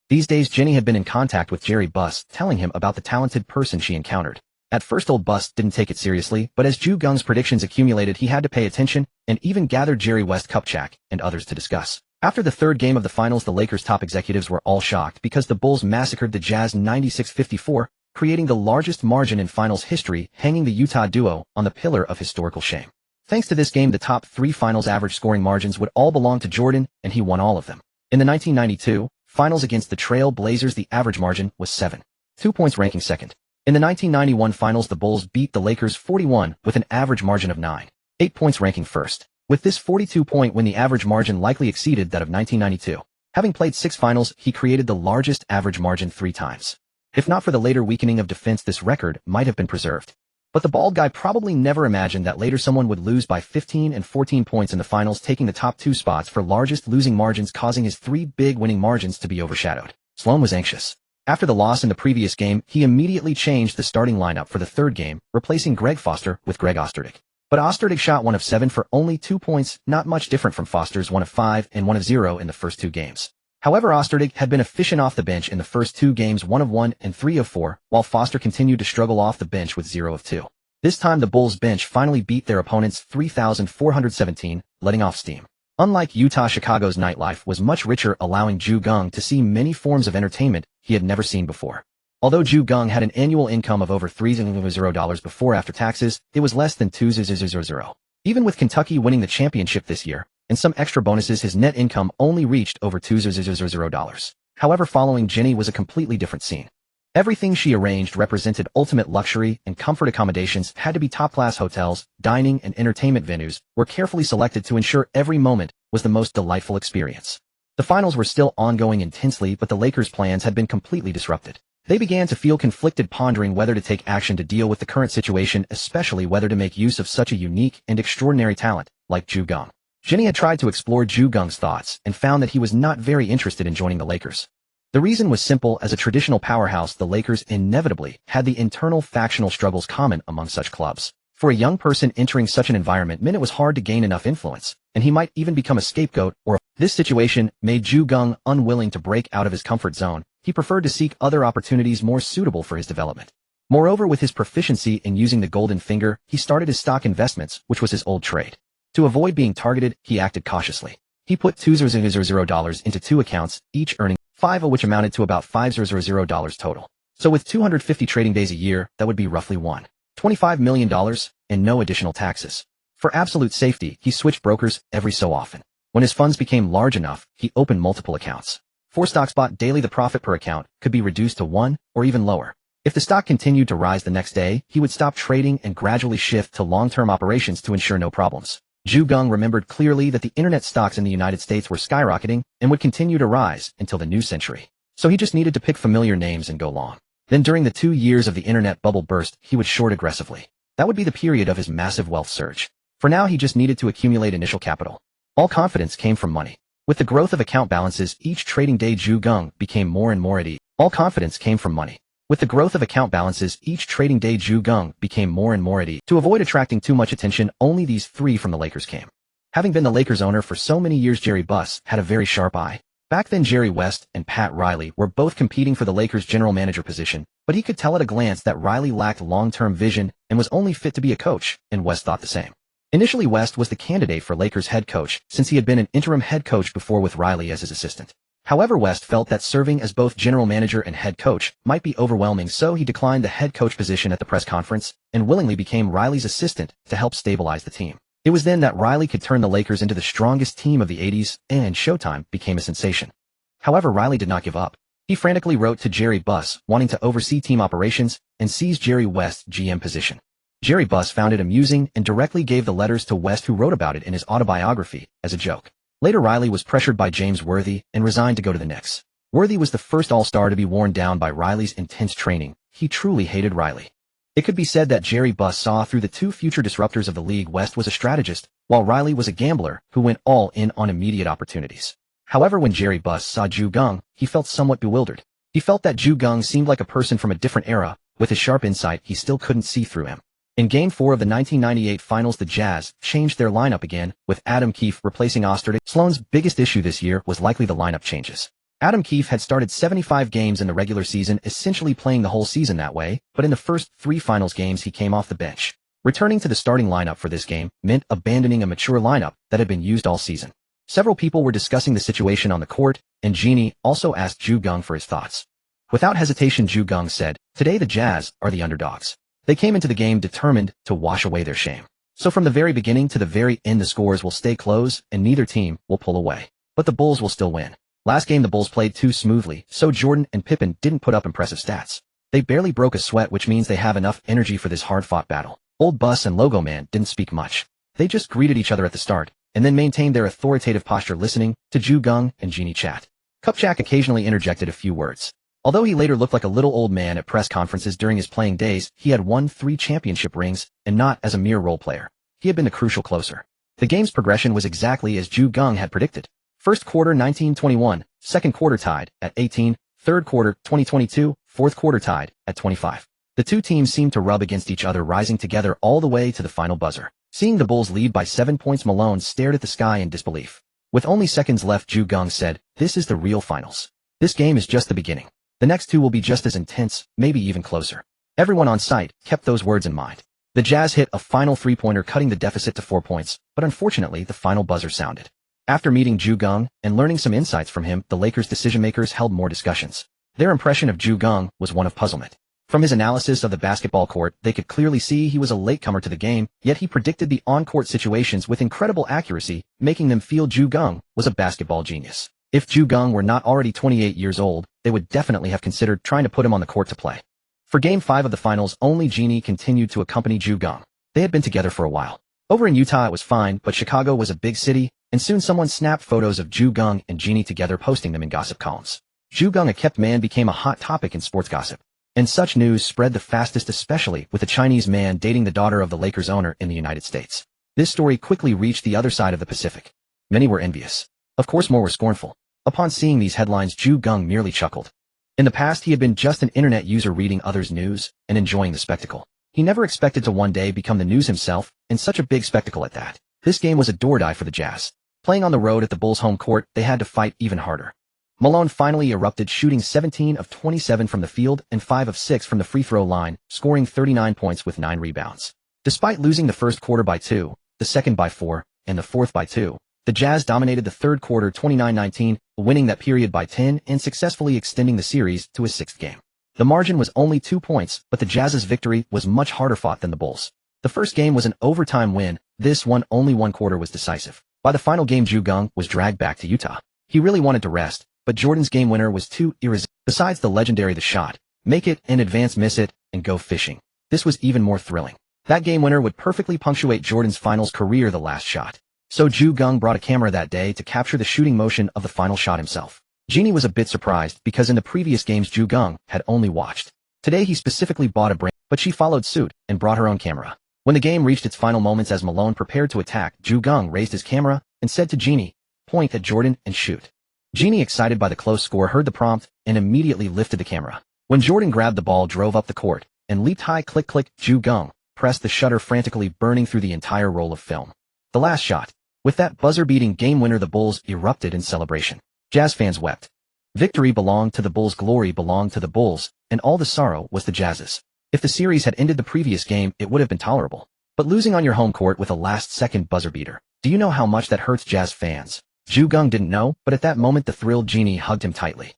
These days, Jeanie had been in contact with Jerry Buss, telling him about the talented person she encountered. At first, old Buss didn't take it seriously, but as Geng's predictions accumulated, he had to pay attention and even gathered Jerry West, Kupchak, and others to discuss. After the third game of the finals, the Lakers' top executives were all shocked because the Bulls massacred the Jazz 96-54, creating the largest margin in finals history, hanging the Utah duo on the pillar of historical shame. Thanks to this game, the top 3 finals average scoring margins would all belong to Jordan, and he won all of them. In the 1992 finals against the Trail Blazers, the average margin was 7. 2 points, ranking second. In the 1991 finals, the Bulls beat the Lakers 41 with an average margin of 9. 8 points, ranking first. With this 42-point win, the average margin likely exceeded that of 1992. Having played 6 finals, he created the largest average margin 3 times. If not for the later weakening of defense, this record might have been preserved. But the bald guy probably never imagined that later someone would lose by 15 and 14 points in the finals, taking the top 2 spots for largest losing margins, causing his 3 big winning margins to be overshadowed. Sloan was anxious. After the loss in the previous game, he immediately changed the starting lineup for the third game, replacing Greg Foster with Greg Ostertag. But Ostertag shot 1 of 7 for only 2 points, not much different from Foster's 1 of 5 and 1 of 0 in the first 2 games. However, Ostertag had been efficient off the bench in the first 2 games, 1 of 1 and 3 of 4, while Foster continued to struggle off the bench with 0 of 2. This time the Bulls bench finally beat their opponents 3,417, letting off steam. Unlike Utah, Chicago's nightlife was much richer, allowing Geng to see many forms of entertainment he had never seen before. Although Geng had an annual income of over $3,000 before after taxes, it was less than $2,000. Even with Kentucky winning the championship this year, and some extra bonuses, his net income only reached over $2,000. However, following Jeanie was a completely different scene. Everything she arranged represented ultimate luxury, and comfort accommodations had to be top-class hotels, dining and entertainment venues were carefully selected to ensure every moment was the most delightful experience. The finals were still ongoing intensely, but the Lakers' plans had been completely disrupted. They began to feel conflicted, pondering whether to take action to deal with the current situation, especially whether to make use of such a unique and extraordinary talent like Geng. Jeanie had tried to explore Geng's thoughts and found that he was not very interested in joining the Lakers. The reason was simple: as a traditional powerhouse, the Lakers inevitably had the internal factional struggles common among such clubs. For a young person entering such an environment meant it was hard to gain enough influence, and he might even become a scapegoat this situation made Geng unwilling to break out of his comfort zone. He preferred to seek other opportunities more suitable for his development. Moreover, with his proficiency in using the golden finger, he started his stock investments, which was his old trade. To avoid being targeted, he acted cautiously. He put $2,000 into 2 accounts, each earning $5, of which amounted to about $5,000 total. So with 250 trading days a year, that would be roughly $1.25 million, and no additional taxes. For absolute safety, he switched brokers every so often. When his funds became large enough, he opened multiple accounts. For stocks bought daily, the profit per account could be reduced to 1 or even lower. If the stock continued to rise the next day, he would stop trading and gradually shift to long-term operations to ensure no problems. Geng remembered clearly that the internet stocks in the United States were skyrocketing and would continue to rise until the new century. So he just needed to pick familiar names and go long. Then during the 2 years of the internet bubble burst, he would short aggressively. That would be the period of his massive wealth surge. For now, he just needed to accumulate initial capital. All confidence came from money. With the growth of account balances each trading day, Geng became more and more at ease. All confidence came from money. With the growth of account balances each trading day, Geng became more and more at ease. To avoid attracting too much attention, only these 3 from the Lakers came. Having been the Lakers owner for so many years, Jerry Buss had a very sharp eye. Back then, Jerry West and Pat Riley were both competing for the Lakers' general manager position, but he could tell at a glance that Riley lacked long-term vision and was only fit to be a coach, and West thought the same. Initially, West was the candidate for Lakers head coach since he had been an interim head coach before with Riley as his assistant. However, West felt that serving as both general manager and head coach might be overwhelming, so he declined the head coach position at the press conference and willingly became Riley's assistant to help stabilize the team. It was then that Riley could turn the Lakers into the strongest team of the 80s, and Showtime became a sensation. However, Riley did not give up. He frantically wrote to Jerry Buss, wanting to oversee team operations and seize Jerry West's GM position. Jerry Buss found it amusing and directly gave the letters to West, who wrote about it in his autobiography as a joke. Later, Riley was pressured by James Worthy and resigned to go to the Knicks. Worthy was the first all-star to be worn down by Riley's intense training. He truly hated Riley. It could be said that Jerry Buss saw through the 2 future disruptors of the league. West was a strategist, while Riley was a gambler who went all in on immediate opportunities. However, when Jerry Buss saw Geng, he felt somewhat bewildered. He felt that Geng seemed like a person from a different era. With his sharp insight, he still couldn't see through him. In Game 4 of the 1998 Finals, the Jazz changed their lineup again, with Adam Keefe replacing Ostertag. Sloan's biggest issue this year was likely the lineup changes. Adam Keefe had started 75 games in the regular season, essentially playing the whole season that way, but in the first 3 Finals games he came off the bench. Returning to the starting lineup for this game meant abandoning a mature lineup that had been used all season. Several people were discussing the situation on the court, and Jeanie also asked Geng for his thoughts. Without hesitation, Geng said, "Today the Jazz are the underdogs. They came into the game determined to wash away their shame. So from the very beginning to the very end, the scores will stay close and neither team will pull away. But the Bulls will still win." Last game the Bulls played too smoothly, so Jordan and Pippen didn't put up impressive stats. They barely broke a sweat, which means they have enough energy for this hard-fought battle. Old Buss and Logo Man didn't speak much. They just greeted each other at the start, and then maintained their authoritative posture, listening to Geng and Jeanie chat. Kupchak occasionally interjected a few words. Although he later looked like a little old man at press conferences during his playing days, he had won 3 championship rings, and not as a mere role player. He had been the crucial closer. The game's progression was exactly as Geng had predicted. First quarter 1921, second quarter tied at 18, third quarter 2022, fourth quarter tied at 25. The 2 teams seemed to rub against each other, rising together all the way to the final buzzer. Seeing the Bulls lead by 7 points, Malone stared at the sky in disbelief. With only seconds left, Geng said, "This is the real finals. This game is just the beginning. The next 2 will be just as intense, maybe even closer." Everyone on site kept those words in mind. The The Jazz hit a final three-pointer cutting the deficit to 4 points, but unfortunately the final buzzer sounded. After meeting Geng and learning some insights from him, the Lakers' decision-makers held more discussions. Their impression of Geng was one of puzzlement. From his analysis of the basketball court, they could clearly see he was a latecomer to the game, yet he predicted the on-court situations with incredible accuracy, making them feel Geng was a basketball genius. If Geng were not already 28 years old, they would definitely have considered trying to put him on the court to play. For Game 5 of the finals, only Jeanie continued to accompany Geng. They had been together for a while. Over in Utah it was fine, but Chicago was a big city, and soon someone snapped photos of Geng and Jeanie together, posting them in gossip columns. Geng, a kept man, became a hot topic in sports gossip. And such news spread the fastest, especially with a Chinese man dating the daughter of the Lakers owner in the United States. This story quickly reached the other side of the Pacific. Many were envious. Of course more were scornful. Upon seeing these headlines, Geng merely chuckled. In the past he had been just an internet user reading others' news and enjoying the spectacle. He never expected to one day become the news himself, and such a big spectacle at that. This game was a door-die for the Jazz. Playing on the road at the Bulls' home court, they had to fight even harder. Malone finally erupted, shooting 17 of 27 from the field and 5 of 6 from the free throw line, scoring 39 points with 9 rebounds. Despite losing the first quarter by 2, the second by 4, and the fourth by 2, the Jazz dominated the third quarter 29-19, winning that period by 10 and successfully extending the series to a sixth game. The margin was only 2 points, but the Jazz's victory was much harder fought than the Bulls. The first game was an overtime win. This one only one quarter was decisive. By the final game, Geng was dragged back to Utah. He really wanted to rest, but Jordan's game winner was too irresistible. Besides the legendary the shot, make it, in advance miss it, and go fishing. This was even more thrilling. That game winner would perfectly punctuate Jordan's finals career, the last shot. So Geng brought a camera that day to capture the shooting motion of the final shot himself. Jeanie was a bit surprised because in the previous games Geng had only watched. Today he specifically bought a brain, but she followed suit and brought her own camera. When the game reached its final moments, as Malone prepared to attack, Geng raised his camera and said to Jeanie, "Point at Jordan and shoot." Jeanie, excited by the close score, heard the prompt and immediately lifted the camera. When Jordan grabbed the ball, drove up the court, and leaped high, click click, Geng pressed the shutter frantically, burning through the entire roll of film. The last shot. With that buzzer-beating game winner, the Bulls erupted in celebration. Jazz fans wept. Victory belonged to the Bulls, glory belonged to the Bulls, and all the sorrow was the Jazz's. If the series had ended the previous game, it would have been tolerable. But losing on your home court with a last-second buzzer beater, do you know how much that hurts Jazz fans? Geng didn't know, but at that moment the thrilled Jeanie hugged him tightly.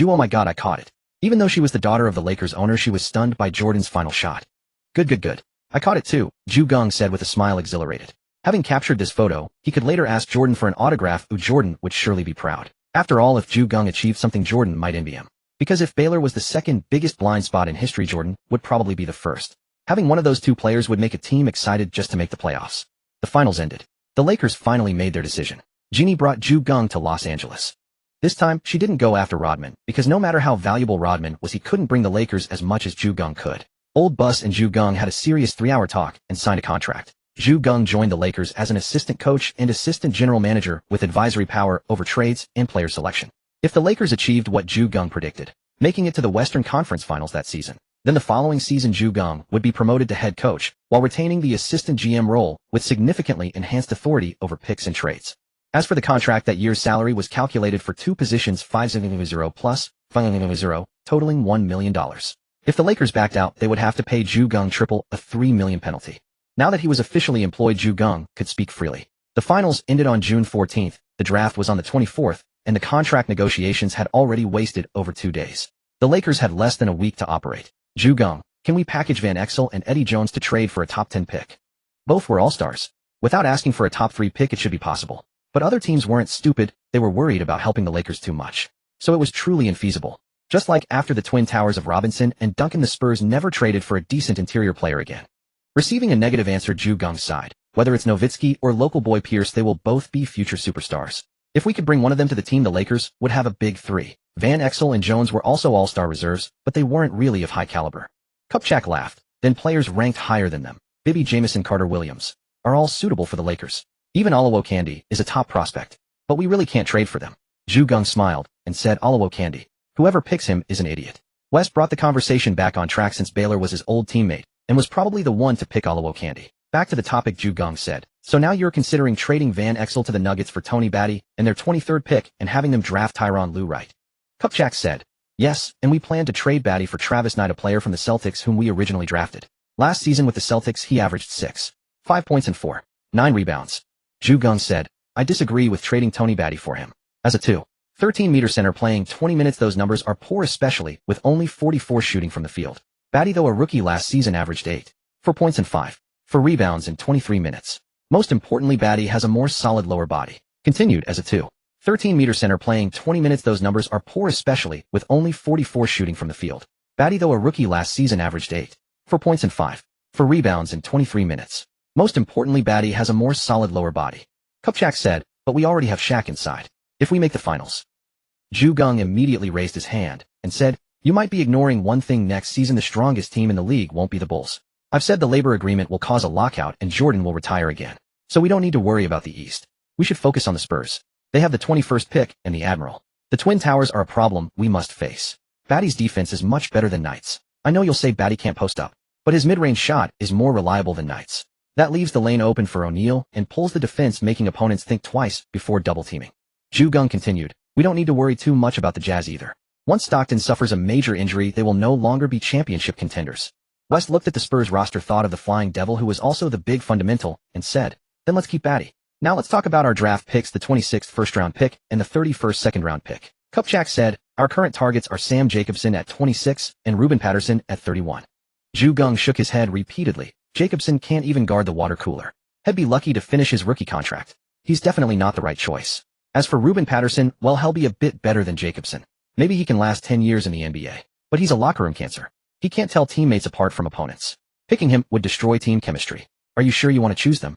"Oh my God, I caught it." Even though she was the daughter of the Lakers owner, she was stunned by Jordan's final shot. Good. I caught it too," Geng said with a smile, exhilarated. Having captured this photo, he could later ask Jordan for an autograph. Jordan would surely be proud. After all, if Geng achieved something, Jordan might envy him. Because if Baylor was the second biggest blind spot in history, Jordan would probably be the first. Having one of those two players would make a team excited just to make the playoffs. The finals ended. The Lakers finally made their decision. Jeanie brought Geng to Los Angeles. This time, she didn't go after Rodman, because no matter how valuable Rodman was, he couldn't bring the Lakers as much as Geng could. Old Bus and Geng had a serious 3-hour talk and signed a contract. Geng joined the Lakers as an assistant coach and assistant general manager with advisory power over trades and player selection. If the Lakers achieved what Geng predicted, making it to the Western Conference Finals that season, then the following season Geng would be promoted to head coach, while retaining the assistant GM role with significantly enhanced authority over picks and trades. As for the contract, that year's salary was calculated for two positions, 500 plus 500, totaling $1 million. If the Lakers backed out, they would have to pay Geng triple a $3 million penalty. Now that he was officially employed, Geng could speak freely. The finals ended on June 14th, the draft was on the 24th, and the contract negotiations had already wasted over 2 days. The Lakers had less than a week to operate. Geng, can we package Van Exel and Eddie Jones to trade for a top 10 pick? Both were all-stars. Without asking for a top 3 pick, it should be possible. But other teams weren't stupid, they were worried about helping the Lakers too much. So it was truly infeasible. Just like after the Twin Towers of Robinson and Duncan, the Spurs never traded for a decent interior player again. Receiving a negative answer, Geng's side, whether it's Nowitzki or local boy Pierce, they will both be future superstars. If we could bring one of them to the team, the Lakers would have a big three. Van Exel and Jones were also all-star reserves, but they weren't really of high caliber. Kupchak laughed. Then players ranked higher than them, Bibby Jamison, Carter Williams, are all suitable for the Lakers. Even Olowokandi is a top prospect, but we really can't trade for them. Geng smiled and said, "Olowokandi, whoever picks him is an idiot." West brought the conversation back on track since Baylor was his old teammate and was probably the one to pick Olowokandi. Back to the topic, Geng said, "So now you're considering trading Van Exel to the Nuggets for Tony Batty and their 23rd pick and having them draft Tyronn Lue, right?" Kupchak said, "Yes, and we plan to trade Batty for Travis Knight, a player from the Celtics whom we originally drafted." Last season with the Celtics he averaged 6.5 points and 4.9 rebounds. Geng said, I disagree with trading Tony Batty for him. As a 13-meter center playing 20 minutes those numbers are poor especially with only 44 shooting from the field. Batty though a rookie last season averaged 8.4 points and 5.4 rebounds in 23 minutes. Most importantly Batty has a more solid lower body. Continued as a 13-meter center playing 20 minutes those numbers are poor especially with only 44 shooting from the field. Batty though a rookie last season averaged 8.4 points and 5.4 rebounds in 23 minutes. Most importantly Batty has a more solid lower body. Kupchak said, but we already have Shaq inside. If we make the finals. Geng immediately raised his hand and said, you might be ignoring one thing next season the strongest team in the league won't be the Bulls. I've said the labor agreement will cause a lockout and Jordan will retire again. So we don't need to worry about the East. We should focus on the Spurs. They have the 21st pick and the Admiral. The Twin Towers are a problem we must face. Batty's defense is much better than Knight's. I know you'll say Batty can't post up, but his mid-range shot is more reliable than Knight's. That leaves the lane open for O'Neal and pulls the defense making opponents think twice before double-teaming. Geng continued, we don't need to worry too much about the Jazz either. Once Stockton suffers a major injury they will no longer be championship contenders. West looked at the Spurs roster thought of the Flying Devil who was also the big fundamental, and said, then let's keep Batty. Now let's talk about our draft picks the 26th first-round pick and the 31st second-round pick. Kupchak said, our current targets are Sam Jacobson at 26 and Ruben Patterson at 31. Geng shook his head repeatedly. Jacobson can't even guard the water cooler. He'd be lucky to finish his rookie contract. He's definitely not the right choice. As for Ruben Patterson, well he'll be a bit better than Jacobson. Maybe he can last 10 years in the NBA. But he's a locker room cancer. He can't tell teammates apart from opponents. Picking him would destroy team chemistry. Are you sure you want to choose them?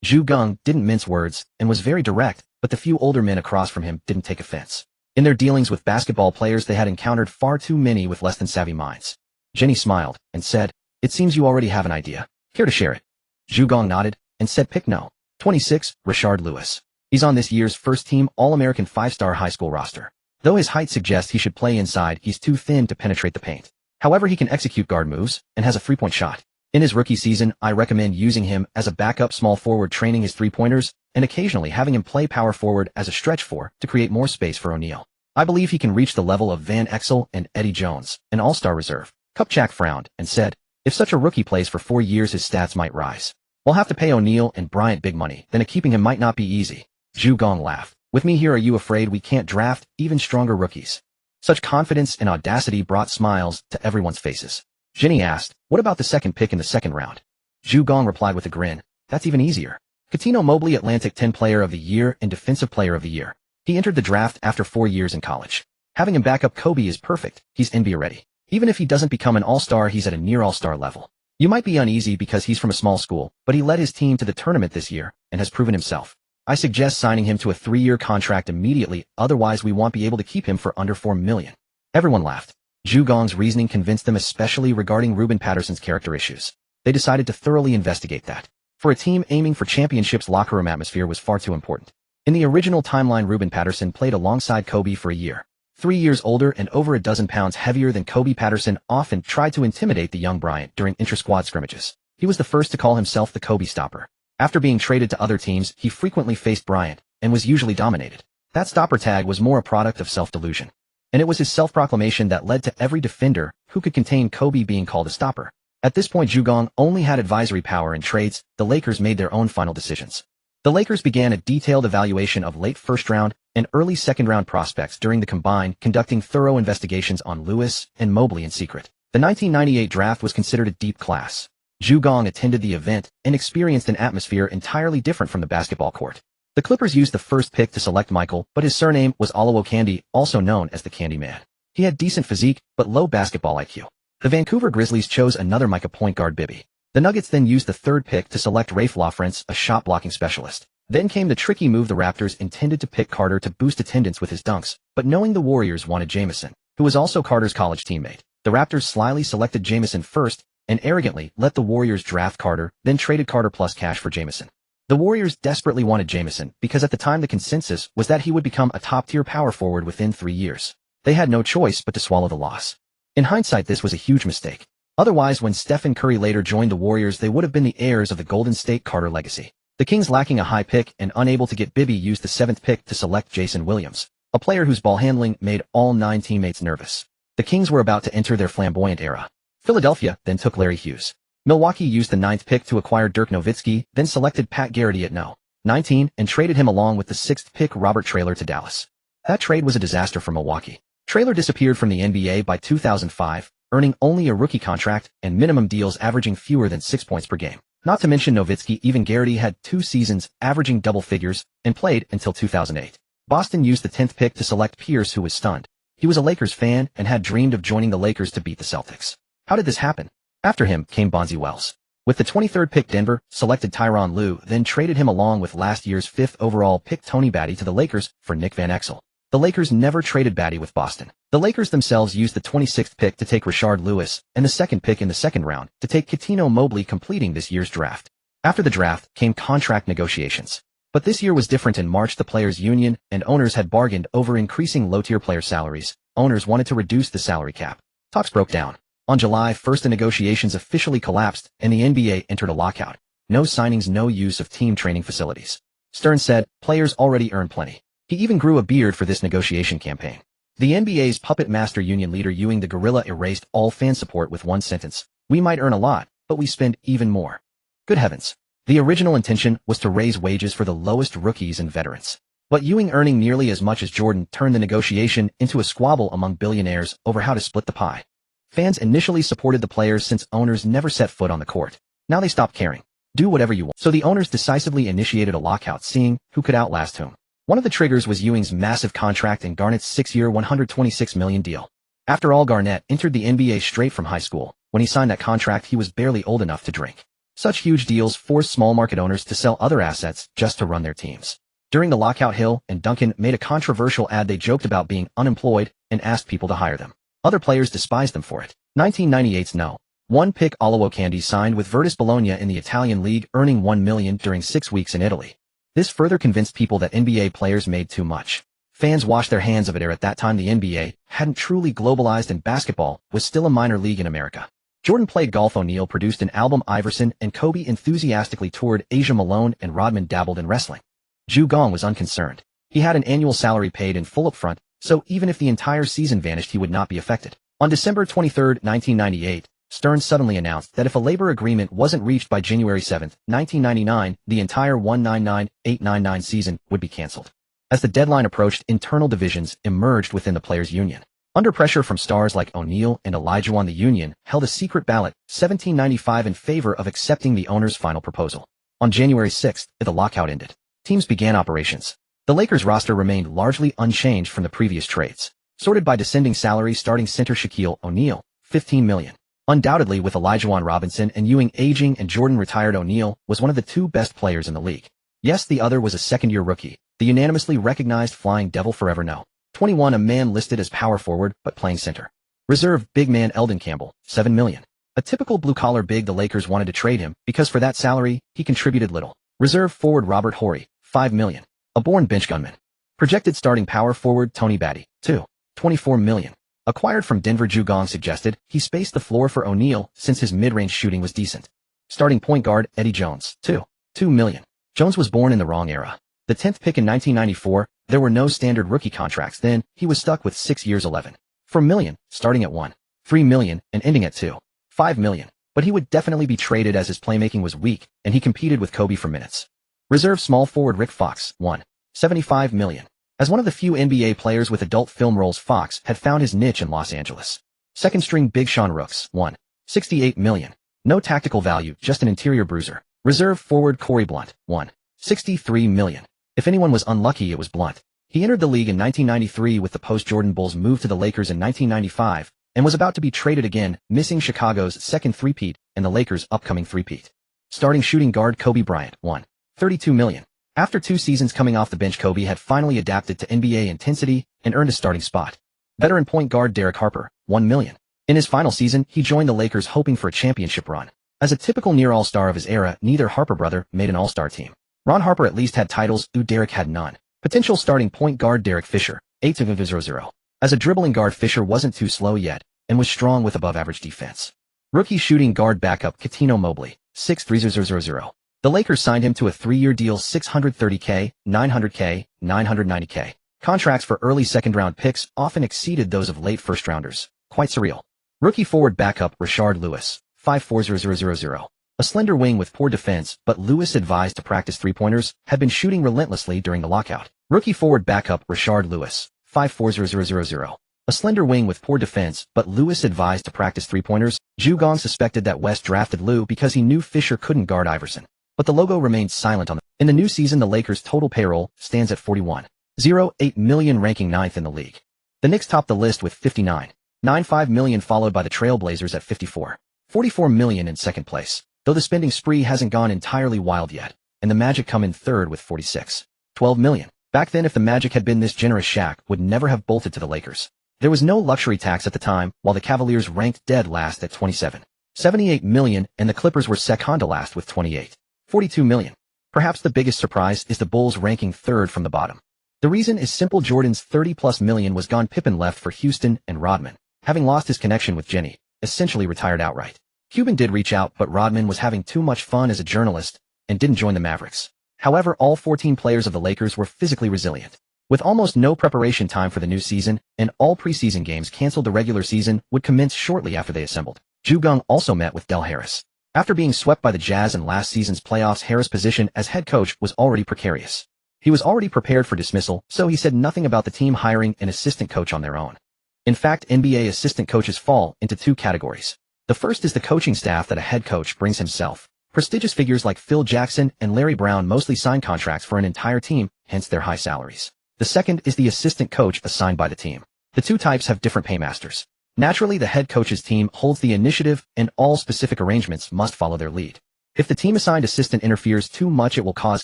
Geng didn't mince words and was very direct, but the few older men across from him didn't take offense. In their dealings with basketball players they had encountered far too many with less than savvy minds. Jeanie smiled and said, it seems you already have an idea. Care to share it? Geng nodded and said pick no. 26, Rashard Lewis. He's on this year's first-team All-American 5-star high school roster. Though his height suggests he should play inside, he's too thin to penetrate the paint. However, he can execute guard moves and has a three-point shot. In his rookie season, I recommend using him as a backup small forward training his three-pointers and occasionally having him play power forward as a stretch four to create more space for O'Neal. I believe he can reach the level of Van Exel and Eddie Jones, an all-star reserve. Kupchak frowned and said, if such a rookie plays for 4 years his stats might rise. We'll have to pay O'Neal and Bryant big money, then keeping him might not be easy. Geng laughed. With me here are you afraid we can't draft even stronger rookies? Such confidence and audacity brought smiles to everyone's faces. Jeanie asked, what about the second pick in the second round? Geng replied with a grin, that's even easier. Coutinho Mobley Atlantic 10 Player of the Year and Defensive Player of the Year. He entered the draft after 4 years in college. Having him back up Kobe is perfect, he's NBA ready. Even if he doesn't become an all-star he's at a near all-star level. You might be uneasy because he's from a small school, but he led his team to the tournament this year and has proven himself. I suggest signing him to a 3-year contract immediately, otherwise we won't be able to keep him for under $4 million. Everyone laughed. Geng's reasoning convinced them especially regarding Ruben Patterson's character issues. They decided to thoroughly investigate that. For a team aiming for championships locker room atmosphere was far too important. In the original timeline Ruben Patterson played alongside Kobe for a year. 3 years older and over a dozen pounds heavier than Kobe, Patterson often tried to intimidate the young Bryant during intra-squad scrimmages. He was the first to call himself the Kobe stopper. After being traded to other teams, he frequently faced Bryant and was usually dominated. That stopper tag was more a product of self-delusion. And it was his self-proclamation that led to every defender who could contain Kobe being called a stopper. At this point Geng only had advisory power in trades. The Lakers made their own final decisions. The Lakers began a detailed evaluation of late first-round and early second-round prospects during the combine, conducting thorough investigations on Lewis and Mobley in secret. The 1998 draft was considered a deep class. Geng attended the event and experienced an atmosphere entirely different from the basketball court. The Clippers used the first pick to select Michael, but his surname was Oluwo Candy, also known as the Candy Man. He had decent physique, but low basketball IQ. The Vancouver Grizzlies chose another Micah point guard Bibby. The Nuggets then used the third pick to select Rafe Lafrance, a shot-blocking specialist. Then came the tricky move. The Raptors intended to pick Carter to boost attendance with his dunks, but knowing the Warriors wanted Jamison, who was also Carter's college teammate, the Raptors slyly selected Jamison first and arrogantly let the Warriors draft Carter, then traded Carter plus cash for Jamison. The Warriors desperately wanted Jamison because at the time the consensus was that he would become a top-tier power forward within 3 years. They had no choice but to swallow the loss. In hindsight, this was a huge mistake. Otherwise, when Stephen Curry later joined the Warriors, they would have been the heirs of the Golden State Carter legacy. The Kings, lacking a high pick and unable to get Bibby, used the 7th pick to select Jason Williams, a player whose ball handling made all 9 teammates nervous. The Kings were about to enter their flamboyant era. Philadelphia then took Larry Hughes. Milwaukee used the 9th pick to acquire Dirk Nowitzki, then selected Pat Garrity at No. 19 and traded him along with the 6th pick Robert Traylor to Dallas. That trade was a disaster for Milwaukee. Traylor disappeared from the NBA by 2005, earning only a rookie contract and minimum deals averaging fewer than 6 points per game. Not to mention Nowitzki, even Garrity had 2 seasons averaging double figures and played until 2008. Boston used the 10th pick to select Pierce, who was stunned. He was a Lakers fan and had dreamed of joining the Lakers to beat the Celtics. How did this happen? After him came Bonzi Wells. With the 23rd pick, Denver selected Tyronn Lue, then traded him along with last year's 5th overall pick Tony Batty to the Lakers for Nick Van Exel. The Lakers never traded Batty with Boston. The Lakers themselves used the 26th pick to take Rashard Lewis and the 2nd pick in the 2nd round to take Cuttino Mobley, completing this year's draft. After the draft came contract negotiations. But this year was different. In March, the players' union and owners had bargained over increasing low-tier player salaries. Owners wanted to reduce the salary cap. Talks broke down. On July 1st, the negotiations officially collapsed and the NBA entered a lockout. No signings, no use of team training facilities. Stern said, players already earn plenty. He even grew a beard for this negotiation campaign. The NBA's puppet master union leader Ewing the Gorilla erased all fan support with one sentence: "We might earn a lot, but we spend even more." Good heavens. The original intention was to raise wages for the lowest rookies and veterans. But Ewing, earning nearly as much as Jordan, turned the negotiation into a squabble among billionaires over how to split the pie. Fans initially supported the players since owners never set foot on the court. Now they stopped caring. Do whatever you want. So the owners decisively initiated a lockout, seeing who could outlast whom. One of the triggers was Ewing's massive contract and Garnett's 6-year $126 million deal. After all, Garnett entered the NBA straight from high school. When he signed that contract, he was barely old enough to drink. Such huge deals forced small market owners to sell other assets just to run their teams. During the lockout, Hill and Duncan made a controversial ad. They joked about being unemployed and asked people to hire them. Other players despised them for it. 1998's No. 1 pick Oluwo Kandi signed with Virtus Bologna in the Italian league, earning $1 million during 6 weeks in Italy. This further convinced people that NBA players made too much. Fans washed their hands of it. At that time, the NBA hadn't truly globalized and basketball was still a minor league in America. Jordan played golf. O'Neal produced an album. Iverson and Kobe enthusiastically toured Asia. Malone and Rodman dabbled in wrestling. Ju Gong was unconcerned. He had an annual salary paid in full upfront, so even if the entire season vanished, he would not be affected. On December 23, 1998, Stern suddenly announced that if a labor agreement wasn't reached by January 7, 1999, the entire 1998-99 season would be canceled. As the deadline approached, internal divisions emerged within the players' union. Under pressure from stars like O'Neal and Olajuwon, the union held a secret ballot, 1795, in favor of accepting the owner's final proposal. On January 6, the lockout ended. Teams began operations. The Lakers roster remained largely unchanged from the previous trades. Sorted by descending salary, starting center Shaquille O'Neal, $15 million. Undoubtedly, with Olajuwon Robinson and Ewing aging and Jordan retired, O'Neal was one of the 2 best players in the league. Yes, the other was a second-year rookie, the unanimously recognized Flying Devil forever. No. 21, a man listed as power forward but playing center. Reserve big man Eldon Campbell, $7 million. A typical blue-collar big. The Lakers wanted to trade him because for that salary, he contributed little. Reserve forward Robert Horry, $5 million. A born bench gunman. Projected starting power forward Tony Batty, $24 million. Acquired from Denver. Ju Gong suggested he spaced the floor for O'Neal since his mid-range shooting was decent. Starting point guard Eddie Jones, $2 million. Jones was born in the wrong era. The 10th pick in 1994, there were no standard rookie contracts then. He was stuck with 6 years, $11 million, starting at $3 million and ending at $5 million. But he would definitely be traded as his playmaking was weak and he competed with Kobe for minutes. Reserve small forward Rick Fox, $75 million. As one of the few NBA players with adult film roles, Fox had found his niche in Los Angeles. Second string big Sean Rooks, $68 million. No tactical value, just an interior bruiser. Reserve forward Corey Blunt, $63 million. If anyone was unlucky, it was Blunt. He entered the league in 1993 with the post-Jordan Bulls, moved to the Lakers in 1995, and was about to be traded again, missing Chicago's second three-peat and the Lakers' upcoming three-peat. Starting shooting guard Kobe Bryant, $32 million. After 2 seasons coming off the bench, Kobe had finally adapted to NBA intensity and earned a starting spot. Veteran point guard Derek Harper, $1 million. In his final season, he joined the Lakers hoping for a championship run. As a typical near all-star of his era, neither Harper brother made an all-star team. Ron Harper at least had titles, Derek had none. Potential starting point guard Derek Fisher, 8-0-0. As a dribbling guard, Fisher wasn't too slow yet and was strong with above-average defense. Rookie shooting guard backup Cuttino Mobley, 6-3-0-0. The Lakers signed him to a 3-year deal, $630K, $900K, $990K. Contracts for early second-round picks often exceeded those of late first-rounders. Quite surreal. Rookie forward backup Rashard Lewis, 540000. A slender wing with poor defense, but Lewis advised to practice three-pointers, had been shooting relentlessly during the lockout. Rookie forward backup Rashard Lewis, 540000. A slender wing with poor defense, but Lewis advised to practice three-pointers. Geng suspected that West drafted Lew because he knew Fisher couldn't guard Iverson. But the logo remained silent on them. In the new season, the Lakers' total payroll stands at $41.08 million, ranking 9th in the league. The Knicks topped the list with $59.95 million, followed by the Trailblazers at $44.44 million in second place, though the spending spree hasn't gone entirely wild yet, and the Magic come in third with $46.12 million. Back then, if the Magic had been this generous, Shaq would never have bolted to the Lakers. There was no luxury tax at the time, while the Cavaliers ranked dead last at $27.78 million, and the Clippers were second to last with $28.42 million. Perhaps the biggest surprise is the Bulls ranking third from the bottom. The reason is simple: Jordan's $30+ million was gone. Pippen left for Houston, and Rodman, having lost his connection with Jeanie, essentially retired outright. Cuban did reach out, but Rodman was having too much fun as a journalist and didn't join the Mavericks. However, all 14 players of the Lakers were physically resilient. With almost no preparation time for the new season, and all preseason games canceled, the regular season would commence shortly after they assembled. Geng also met with Del Harris. After being swept by the Jazz in last season's playoffs, Harris' position as head coach was already precarious. He was already prepared for dismissal, so he said nothing about the team hiring an assistant coach on their own. In fact, NBA assistant coaches fall into two categories. The first is the coaching staff that a head coach brings himself. Prestigious figures like Phil Jackson and Larry Brown mostly sign contracts for an entire team, hence their high salaries. The second is the assistant coach assigned by the team. The two types have different paymasters. Naturally, the head coach's team holds the initiative, and all specific arrangements must follow their lead. If the team-assigned assistant interferes too much, it will cause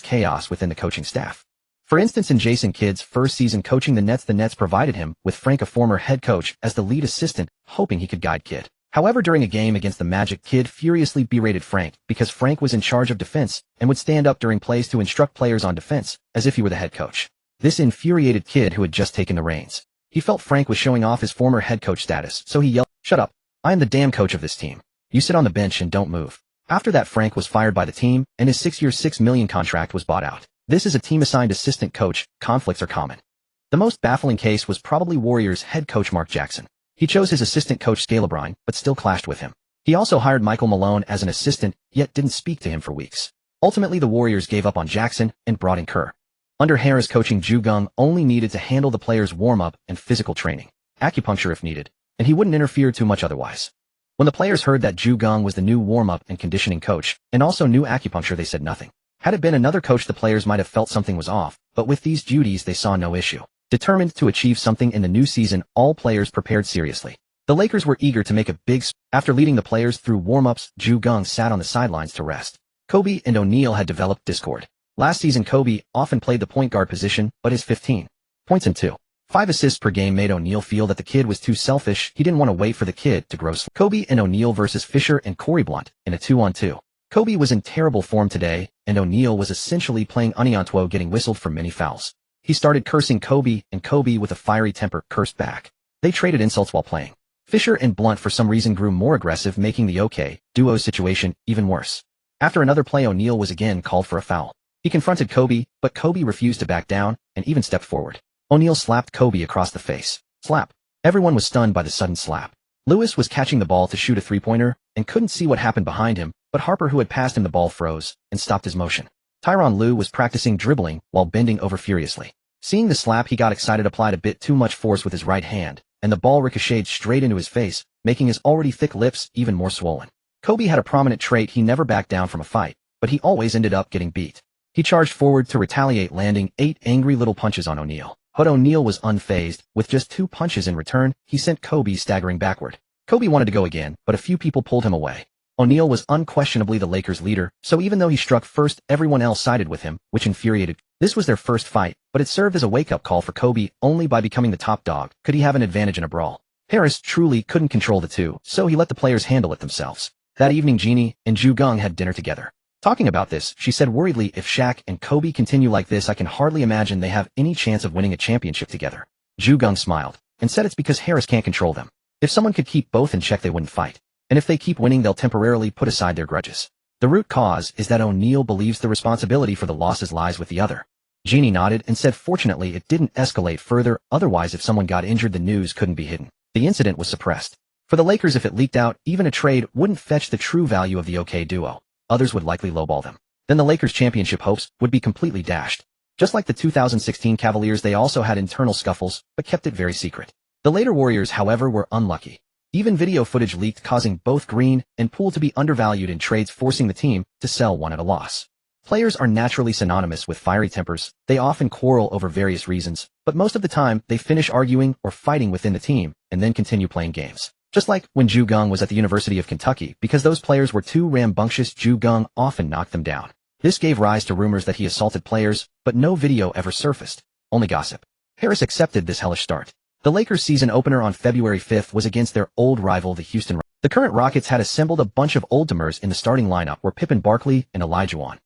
chaos within the coaching staff. For instance, in Jason Kidd's first season coaching the Nets provided him with Frank, a former head coach, as the lead assistant, hoping he could guide Kidd. However, during a game against the Magic, Kidd furiously berated Frank because Frank was in charge of defense and would stand up during plays to instruct players on defense, as if he were the head coach. This infuriated Kidd, who had just taken the reins. He felt Frank was showing off his former head coach status, so he yelled, "Shut up. I am the damn coach of this team. You sit on the bench and don't move." After that, Frank was fired by the team, and his 6-year $6 million contract was bought out. This is a team-assigned assistant coach. Conflicts are common. The most baffling case was probably Warriors head coach Mark Jackson. He chose his assistant coach Scalabrine, but still clashed with him. He also hired Michael Malone as an assistant, yet didn't speak to him for weeks. Ultimately, the Warriors gave up on Jackson and brought in Kerr. Under Harris' coaching, Geng only needed to handle the players' warm-up and physical training, acupuncture if needed, and he wouldn't interfere too much otherwise. When the players heard that Geng was the new warm-up and conditioning coach, and also knew acupuncture, they said nothing. Had it been another coach, the players might have felt something was off, but with these duties they saw no issue. Determined to achieve something in the new season, all players prepared seriously. The Lakers were eager to make a big After leading the players through warm-ups, Geng sat on the sidelines to rest. Kobe and O'Neal had developed discord. Last season, Kobe often played the point guard position, but his 15 points and 2.5 assists per game made O'Neal feel that the kid was too selfish. He didn't want to wait for the kid to grow. Kobe and O'Neal versus Fisher and Corey Blunt in a 2-on-2. Kobe was in terrible form today, and O'Neal was essentially playing uniantwo, getting whistled for many fouls. He started cursing Kobe, and Kobe, with a fiery temper, cursed back. They traded insults while playing. Fisher and Blunt for some reason grew more aggressive, making the OK duo situation even worse. After another play, O'Neal was again called for a foul. He confronted Kobe, but Kobe refused to back down and even stepped forward. O'Neal slapped Kobe across the face. Slap. Everyone was stunned by the sudden slap. Lewis was catching the ball to shoot a three-pointer and couldn't see what happened behind him, but Harper, who had passed him the ball, froze and stopped his motion. Tyronn Lue was practicing dribbling while bending over furiously. Seeing the slap, he got excited, applied a bit too much force with his right hand, and the ball ricocheted straight into his face, making his already thick lips even more swollen. Kobe had a prominent trait: he never backed down from a fight, but he always ended up getting beat. He charged forward to retaliate, landing 8 angry little punches on O'Neal. But O'Neal was unfazed. With just 2 punches in return, he sent Kobe staggering backward. Kobe wanted to go again, but a few people pulled him away. O'Neal was unquestionably the Lakers' leader, so even though he struck first, everyone else sided with him, which infuriated. This was their first fight, but it served as a wake-up call for Kobe. Only by becoming the top dog could he have an advantage in a brawl. Harris truly couldn't control the two, so he let the players handle it themselves. That evening, Jeanie and Geng had dinner together. Talking about this, she said worriedly, "If Shaq and Kobe continue like this, I can hardly imagine they have any chance of winning a championship together." Geng smiled and said it's because Harris can't control them. If someone could keep both in check, they wouldn't fight. And if they keep winning, they'll temporarily put aside their grudges. The root cause is that O'Neal believes the responsibility for the losses lies with the other. Jeanie nodded and said fortunately it didn't escalate further, otherwise if someone got injured the news couldn't be hidden. The incident was suppressed. For the Lakers, if it leaked out, even a trade wouldn't fetch the true value of the OK duo. Others would likely lowball them. Then the Lakers' championship hopes would be completely dashed. Just like the 2016 Cavaliers, they also had internal scuffles, but kept it very secret. The later Warriors, however, were unlucky. Even video footage leaked, causing both Green and Poole to be undervalued in trades, forcing the team to sell one at a loss. Players are naturally synonymous with fiery tempers. They often quarrel over various reasons, but most of the time they finish arguing or fighting within the team and then continue playing games. Just like when Geng was at the University of Kentucky, because those players were too rambunctious, Geng often knocked them down. This gave rise to rumors that he assaulted players, but no video ever surfaced. Only gossip. Harris accepted this hellish start. The Lakers' season opener on February 5th was against their old rival, the Houston Rockets. The current Rockets had assembled a bunch of old-timers in the starting lineup were Pippen, Barkley, and Olajuwon.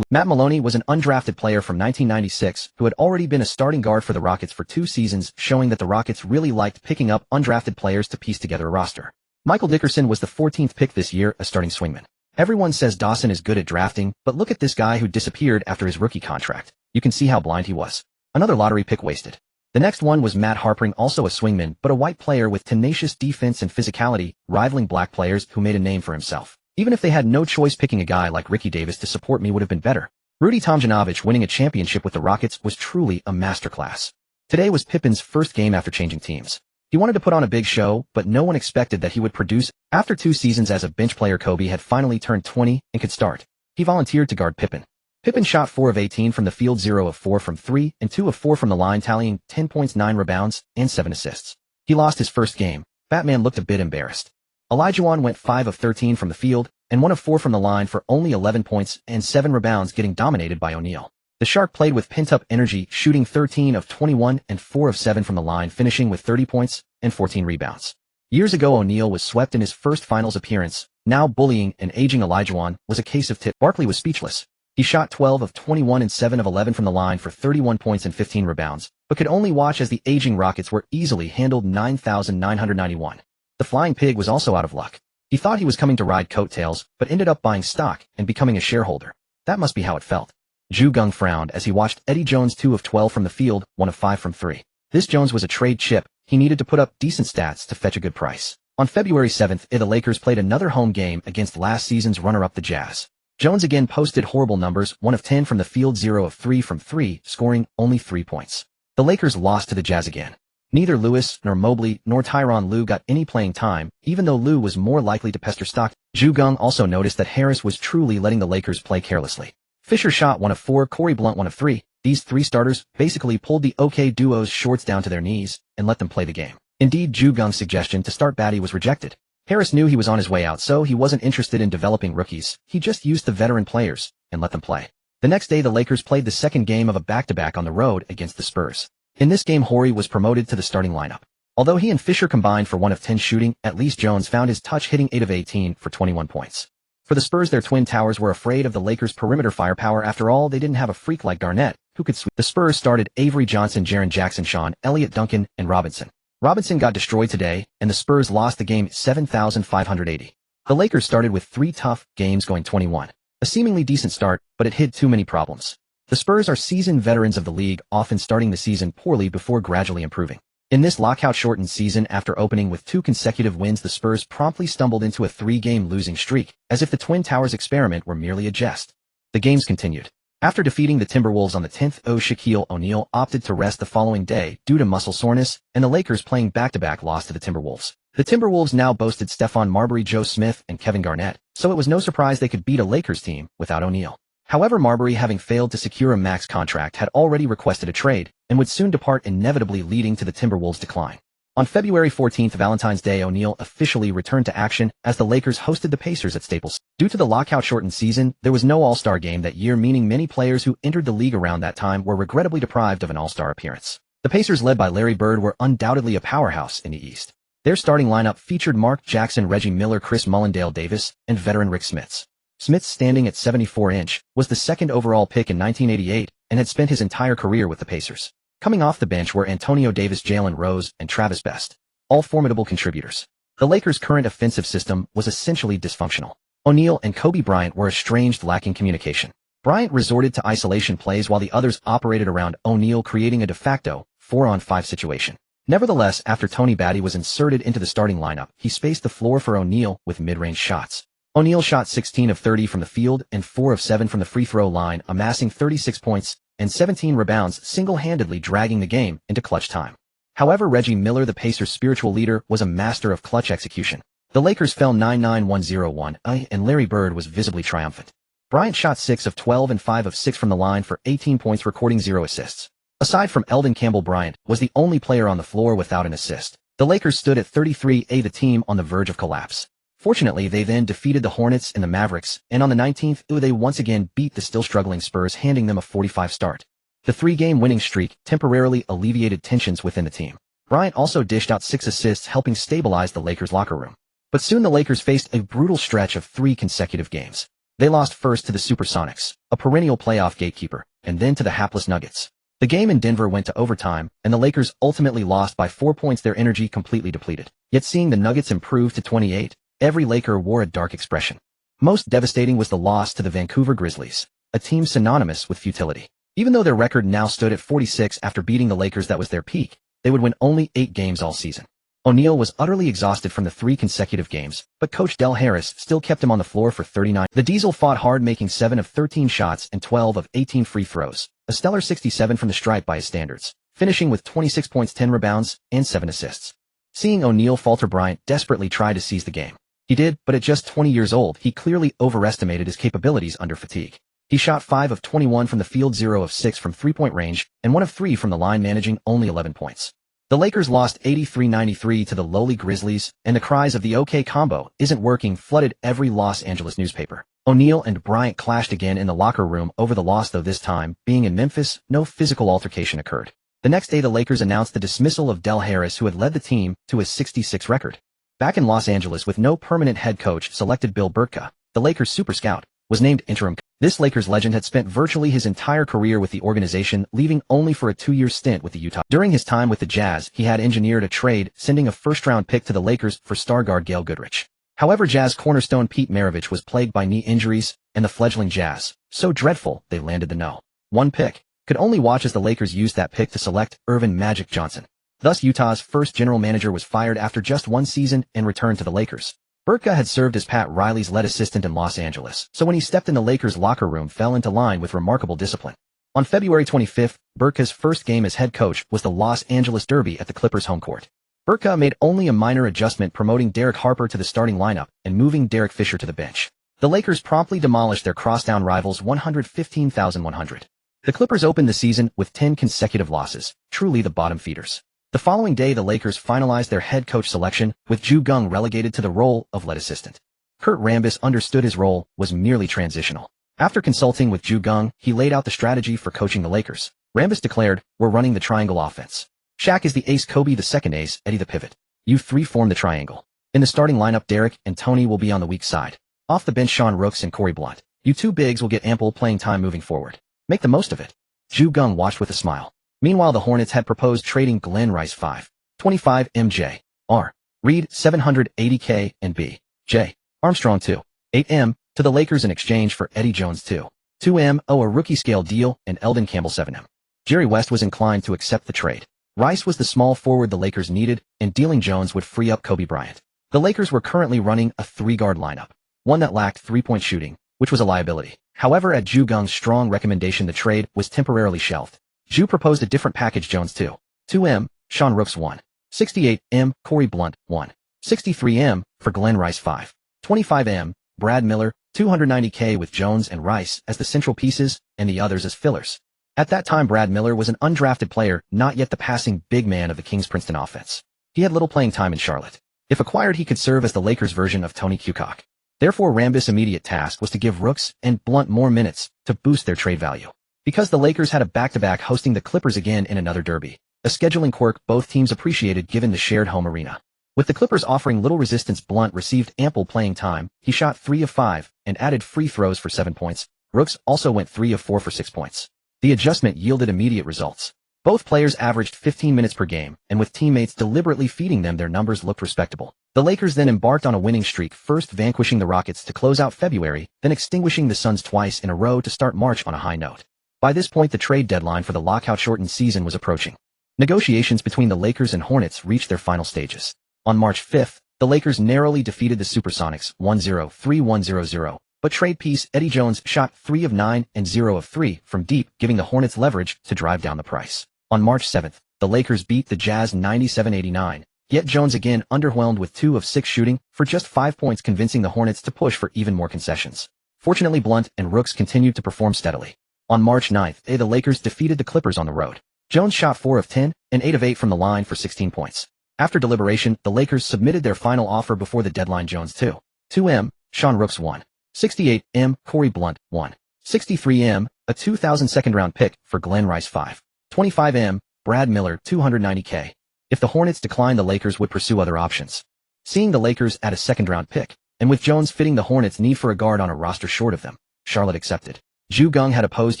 Matt Maloney was an undrafted player from 1996 who had already been a starting guard for the Rockets for 2 seasons, showing that the Rockets really liked picking up undrafted players to piece together a roster. Michael Dickerson was the 14th pick this year, a starting swingman. Everyone says Dawson is good at drafting, but look at this guy who disappeared after his rookie contract. You can see how blind he was. Another lottery pick wasted. The next one was Matt Harpring, also a swingman, but a white player with tenacious defense and physicality, rivaling black players who made a name for himself. Even if they had no choice, picking a guy like Ricky Davis to support me would have been better. Rudy Tomjanovich winning a championship with the Rockets was truly a masterclass. Today was Pippen's first game after changing teams. He wanted to put on a big show, but no one expected that he would produce. After 2 seasons as a bench player, Kobe had finally turned 20 and could start. He volunteered to guard Pippen. Pippen shot 4 of 18 from the field, 0 of 4 from 3, and 2 of 4 from the line, tallying 10 points, 9 rebounds, and 7 assists. He lost his first game. Batman looked a bit embarrassed. Olajuwon went 5 of 13 from the field, and 1 of 4 from the line for only 11 points and 7 rebounds, getting dominated by O'Neal. The Shark played with pent-up energy, shooting 13 of 21 and 4 of 7 from the line, finishing with 30 points and 14 rebounds. Years ago, O'Neal was swept in his first finals appearance. Now bullying and aging Olajuwon was a case of tip. Barkley was speechless. He shot 12 of 21 and 7 of 11 from the line for 31 points and 15 rebounds, but could only watch as the aging Rockets were easily handled 9,991. The Flying Pig was also out of luck. He thought he was coming to ride coattails, but ended up buying stock and becoming a shareholder. That must be how it felt. Geng frowned as he watched Eddie Jones 2 of 12 from the field, 1 of 5 from 3. This Jones was a trade chip. He needed to put up decent stats to fetch a good price. On February 7th, the Lakers played another home game against last season's runner-up, the Jazz. Jones again posted horrible numbers, 1 of 10 from the field, 0 of 3 from 3, scoring only 3 points. The Lakers lost to the Jazz again. Neither Lewis nor Mobley nor Tyronn Lue got any playing time, even though Lue was more likely to pester Stock. Geng also noticed that Harris was truly letting the Lakers play carelessly. Fisher shot 1 of 4, Corey Blunt 1 of 3. These 3 starters basically pulled the OK duo's shorts down to their knees and let them play the game. Indeed, Geng's suggestion to start Batty was rejected. Harris knew he was on his way out, so he wasn't interested in developing rookies. He just used the veteran players and let them play. The next day, the Lakers played the second game of a back-to-back on the road against the Spurs. In this game, Horry was promoted to the starting lineup. Although he and Fisher combined for 1 of 10 shooting, at least Jones found his touch, hitting 8 of 18 for 21 points. For the Spurs, their twin towers were afraid of the Lakers' perimeter firepower. After all, they didn't have a freak like Garnett, who could sweep. The Spurs started Avery Johnson, Jaren Jackson, Sean Elliott, Duncan, and Robinson. Robinson got destroyed today, and the Spurs lost the game 7,580. The Lakers started with 3 tough games, going 21. A seemingly decent start, but it hid too many problems. The Spurs are seasoned veterans of the league, often starting the season poorly before gradually improving. In this lockout-shortened season, after opening with 2 consecutive wins, the Spurs promptly stumbled into a 3-game losing streak, as if the Twin Towers experiment were merely a jest. The games continued. After defeating the Timberwolves on the 10th, Shaquille O'Neal opted to rest the following day due to muscle soreness, and the Lakers, playing back-to-back, lost to the Timberwolves. The Timberwolves now boasted Stephon Marbury, Joe Smith, and Kevin Garnett, so it was no surprise they could beat a Lakers team without O'Neal. However, Marbury, having failed to secure a max contract, had already requested a trade and would soon depart, inevitably leading to the Timberwolves' decline. On February 14th, Valentine's Day, O'Neal officially returned to action as the Lakers hosted the Pacers at Staples. Due to the lockout-shortened season, there was no All-Star game that year, meaning many players who entered the league around that time were regrettably deprived of an All-Star appearance. The Pacers, led by Larry Bird, were undoubtedly a powerhouse in the East. Their starting lineup featured Mark Jackson, Reggie Miller, Chris Mullin, Dale Davis, and veteran Rick Smits. Smits, standing at 74-inch, was the 2nd overall pick in 1988 and had spent his entire career with the Pacers. Coming off the bench were Antonio Davis, Jalen Rose, and Travis Best, all formidable contributors. The Lakers' current offensive system was essentially dysfunctional. O'Neal and Kobe Bryant were estranged, lacking communication. Bryant resorted to isolation plays while the others operated around O'Neal, creating a de facto 4-on-5 situation. Nevertheless, after Tony Batty was inserted into the starting lineup, he spaced the floor for O'Neal with mid-range shots. O'Neal shot 16 of 30 from the field and 4 of 7 from the free throw line, amassing 36 points and 17 rebounds, single-handedly dragging the game into clutch time. However, Reggie Miller, the Pacers' spiritual leader, was a master of clutch execution. The Lakers fell 9-9-1-0-1, and Larry Bird was visibly triumphant. Bryant shot 6 of 12 and 5 of 6 from the line for 18 points, recording 0 assists. Aside from Eldon Campbell, Bryant was the only player on the floor without an assist. The Lakers stood at 33-8, the team on the verge of collapse. Fortunately, they then defeated the Hornets and the Mavericks, and on the 19th, they once again beat the still struggling Spurs, handing them a 45 start. The 3-game winning streak temporarily alleviated tensions within the team. Bryant also dished out 6 assists, helping stabilize the Lakers' locker room. But soon the Lakers faced a brutal stretch of 3 consecutive games. They lost first to the Supersonics, a perennial playoff gatekeeper, and then to the hapless Nuggets. The game in Denver went to overtime, and the Lakers ultimately lost by 4 points, their energy completely depleted. Yet seeing the Nuggets improve to 28, every Laker wore a dark expression. Most devastating was the loss to the Vancouver Grizzlies, a team synonymous with futility. Even though their record now stood at 46 after beating the Lakers that was their peak, they would win only 8 games all season. O'Neal was utterly exhausted from the 3 consecutive games, but coach Del Harris still kept him on the floor for 39. The Diesel fought hard, making 7 of 13 shots and 12 of 18 free throws, a stellar 67 from the stripe by his standards, finishing with 26 points, 10 rebounds, and 7 assists. Seeing O'Neal falter, Bryant desperately tried to seize the game. He did, but at just 20 years old, he clearly overestimated his capabilities under fatigue. He shot 5 of 21 from the field, 0 of 6 from three-point range, and 1 of 3 from the line, managing only 11 points. The Lakers lost 83-93 to the lowly Grizzlies, and the cries of the OK combo isn't working flooded every Los Angeles newspaper. O'Neal and Bryant clashed again in the locker room over the loss, though this time, being in Memphis, no physical altercation occurred. The next day, the Lakers announced the dismissal of Del Harris, who had led the team to a 66 record. Back in Los Angeles with no permanent head coach, selected Bill Burtka, the Lakers' super scout, was named interim. This Lakers legend had spent virtually his entire career with the organization, leaving only for a 2-year stint with the Utah. During his time with the Jazz, he had engineered a trade, sending a first-round pick to the Lakers for star guard Gail Goodrich. However, Jazz cornerstone Pete Maravich was plagued by knee injuries, and the fledgling Jazz, so dreadful they landed the No.1 pick, could only watch as the Lakers used that pick to select Earvin Magic Johnson. Thus, Utah's first general manager was fired after just 1 season and returned to the Lakers. Burtka had served as Pat Riley's lead assistant in Los Angeles, so when he stepped in the Lakers' locker room, fell into line with remarkable discipline. On February 25th, Burtka's first game as head coach was the Los Angeles Derby at the Clippers' home court. Burtka made only a minor adjustment, promoting Derek Harper to the starting lineup and moving Derek Fisher to the bench. The Lakers promptly demolished their crosstown rivals 115,100. The Clippers opened the season with 10 consecutive losses, truly the bottom feeders. The following day, the Lakers finalized their head coach selection, with Geng relegated to the role of lead assistant. Kurt Rambis understood his role was merely transitional. After consulting with Geng, he laid out the strategy for coaching the Lakers. Rambis declared, "We're running the triangle offense. Shaq is the ace, Kobe the second ace, Eddie the pivot. You 3 form the triangle. In the starting lineup, Derek and Tony will be on the weak side. Off the bench, Sean Rooks and Corey Blunt. You 2 bigs will get ample playing time moving forward. Make the most of it." Geng watched with a smile. Meanwhile, the Hornets had proposed trading Glenn Rice 5.25 M.J. R. Reed 780K and B.J. Armstrong 2.8 M. to the Lakers in exchange for Eddie Jones 2.2 M. a rookie scale deal, and Eldon Campbell 7 M. Jerry West was inclined to accept the trade. Rice was the small forward the Lakers needed, and dealing Jones would free up Kobe Bryant. The Lakers were currently running a 3-guard lineup, one that lacked 3-point shooting, which was a liability. However, at Geng's strong recommendation, the trade was temporarily shelved. Ju proposed a different package: Jones 2.2 M, Sean Rooks 1.68 M, Corey Blunt 1.63 M, for Glenn Rice 5.25 M, Brad Miller 290K, with Jones and Rice as the central pieces and the others as fillers. At that time, Brad Miller was an undrafted player, not yet the passing big man of the Kings Princeton offense. He had little playing time in Charlotte. If acquired, he could serve as the Lakers' version of Tony Kukoc. Therefore, Rambis' immediate task was to give Rooks and Blunt more minutes to boost their trade value. Because the Lakers had a back-to-back hosting the Clippers again in another derby, a scheduling quirk both teams appreciated given the shared home arena. With the Clippers offering little resistance, Blunt received ample playing time. He shot 3 of 5 and added free throws for 7 points. Rooks also went 3 of 4 for 6 points. The adjustment yielded immediate results. Both players averaged 15 minutes per game, and with teammates deliberately feeding them, their numbers looked respectable. The Lakers then embarked on a winning streak, first vanquishing the Rockets to close out February, then extinguishing the Suns twice in a row to start March on a high note. By this point, the trade deadline for the lockout-shortened season was approaching. Negotiations between the Lakers and Hornets reached their final stages. On March 5th, the Lakers narrowly defeated the Supersonics 1-0, 3-1-0-0, but trade piece Eddie Jones shot 3 of 9 and 0 of 3 from deep, giving the Hornets leverage to drive down the price. On March 7th, the Lakers beat the Jazz 97-89, yet Jones again underwhelmed with 2 of 6 shooting for just 5 points, convincing the Hornets to push for even more concessions. Fortunately, Blunt and Rooks continued to perform steadily. On March 9th, the Lakers defeated the Clippers on the road. Jones shot 4 of 10 and 8 of 8 from the line for 16 points. After deliberation, the Lakers submitted their final offer before the deadline. Jones 2M, Sean Rooks 1. 68M, Corey Blunt 1. 63M, a 2000 second-round pick for Glenn Rice 5. 25M, Brad Miller 290K. If the Hornets declined, the Lakers would pursue other options. Seeing the Lakers add a second-round pick, and with Jones fitting the Hornets' need for a guard on a roster short of them, Charlotte accepted. Geng had opposed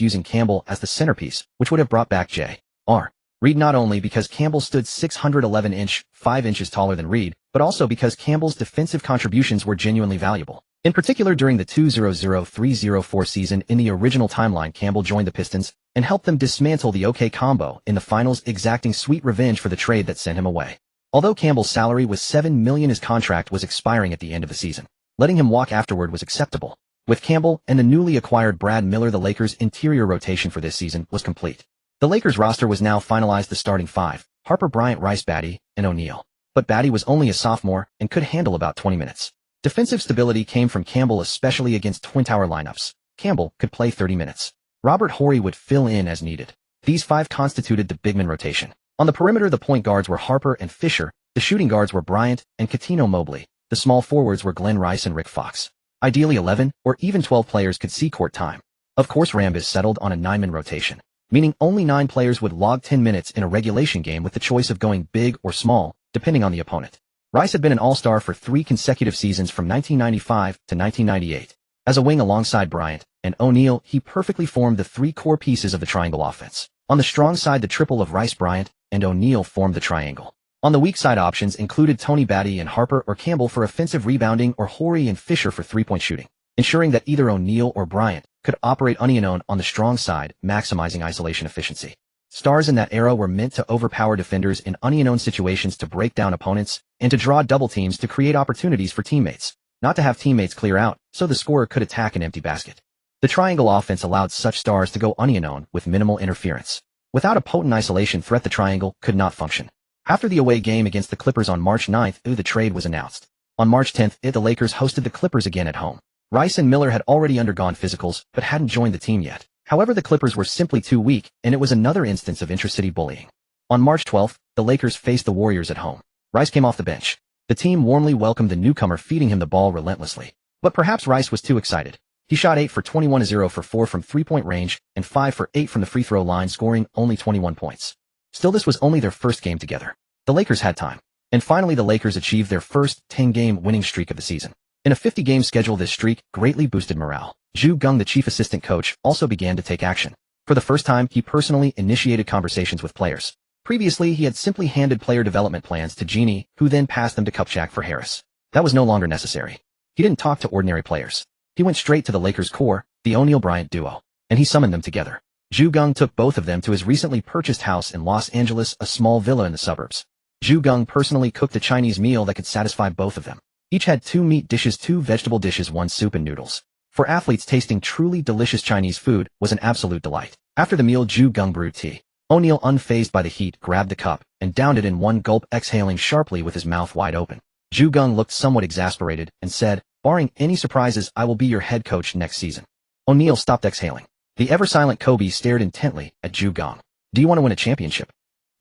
using Campbell as the centerpiece, which would have brought back J.R. Reed, not only because Campbell stood 611 5 inches taller than Reed, but also because Campbell's defensive contributions were genuinely valuable. In particular, during the 2003-04 season in the original timeline, Campbell joined the Pistons and helped them dismantle the OK combo in the finals, exacting sweet revenge for the trade that sent him away. Although Campbell's salary was $7 million, his contract was expiring at the end of the season. Letting him walk afterward was acceptable. With Campbell and the newly acquired Brad Miller, the Lakers' interior rotation for this season was complete. The Lakers roster was now finalized: the starting 5, Harper, Bryant, Rice, Batty, and O'Neal. But Batty was only a sophomore and could handle about 20 minutes. Defensive stability came from Campbell, especially against Twin Tower lineups. Campbell could play 30 minutes. Robert Horry would fill in as needed. These 5 constituted the bigman rotation. On the perimeter, the point guards were Harper and Fisher, the shooting guards were Bryant and Coutinho Mobley, the small forwards were Glenn Rice and Rick Fox. Ideally, 11 or even 12 players could see court time. Of course, Rambis settled on a 9-man rotation, meaning only 9 players would log 10 minutes in a regulation game, with the choice of going big or small, depending on the opponent. Rice had been an all-star for 3 consecutive seasons from 1995 to 1998. As a wing alongside Bryant and O'Neal, he perfectly formed the 3 core pieces of the triangle offense. On the strong side, the triple of Rice, Bryant, and O'Neal formed the triangle. On the weak side, options included Tony, Batty, and Harper or Campbell for offensive rebounding, or Horry and Fisher for 3-point shooting, ensuring that either O'Neal or Bryant could operate unknown on the strong side, maximizing isolation efficiency. Stars in that era were meant to overpower defenders in unknown situations, to break down opponents, and to draw double teams to create opportunities for teammates, not to have teammates clear out so the scorer could attack an empty basket. The triangle offense allowed such stars to go unknown with minimal interference. Without a potent isolation threat, the triangle could not function. After the away game against the Clippers on March 9th, the trade was announced. On March 10th, the Lakers hosted the Clippers again at home. Rice and Miller had already undergone physicals, but hadn't joined the team yet. However, the Clippers were simply too weak, and it was another instance of intracity bullying. On March 12th, the Lakers faced the Warriors at home. Rice came off the bench. The team warmly welcomed the newcomer, feeding him the ball relentlessly. But perhaps Rice was too excited. He shot 8 for 21, 0 for 4 from 3-point range, and 5 for 8 from the free throw line, scoring only 21 points. Still, this was only their first game together. The Lakers had time. And finally, the Lakers achieved their first 10-game winning streak of the season. In a 50-game schedule, this streak greatly boosted morale. Geng, the chief assistant coach, also began to take action. For the first time, he personally initiated conversations with players. Previously, he had simply handed player development plans to Jeanie, who then passed them to Kupchak for Harris. That was no longer necessary. He didn't talk to ordinary players. He went straight to the Lakers' core, the O'Neal-Bryant duo, and he summoned them together. Geng took both of them to his recently purchased house in Los Angeles, a small villa in the suburbs. Geng personally cooked a Chinese meal that could satisfy both of them. Each had 2 meat dishes, 2 vegetable dishes, 1 soup and noodles. For athletes, tasting truly delicious Chinese food was an absolute delight. After the meal, Geng brewed tea. O'Neal, unfazed by the heat, grabbed the cup and downed it in one gulp, exhaling sharply with his mouth wide open. Geng looked somewhat exasperated and said, "Barring any surprises, I will be your head coach next season." O'Neal stopped exhaling. The ever-silent Kobe stared intently at Geng. "Do you want to win a championship?"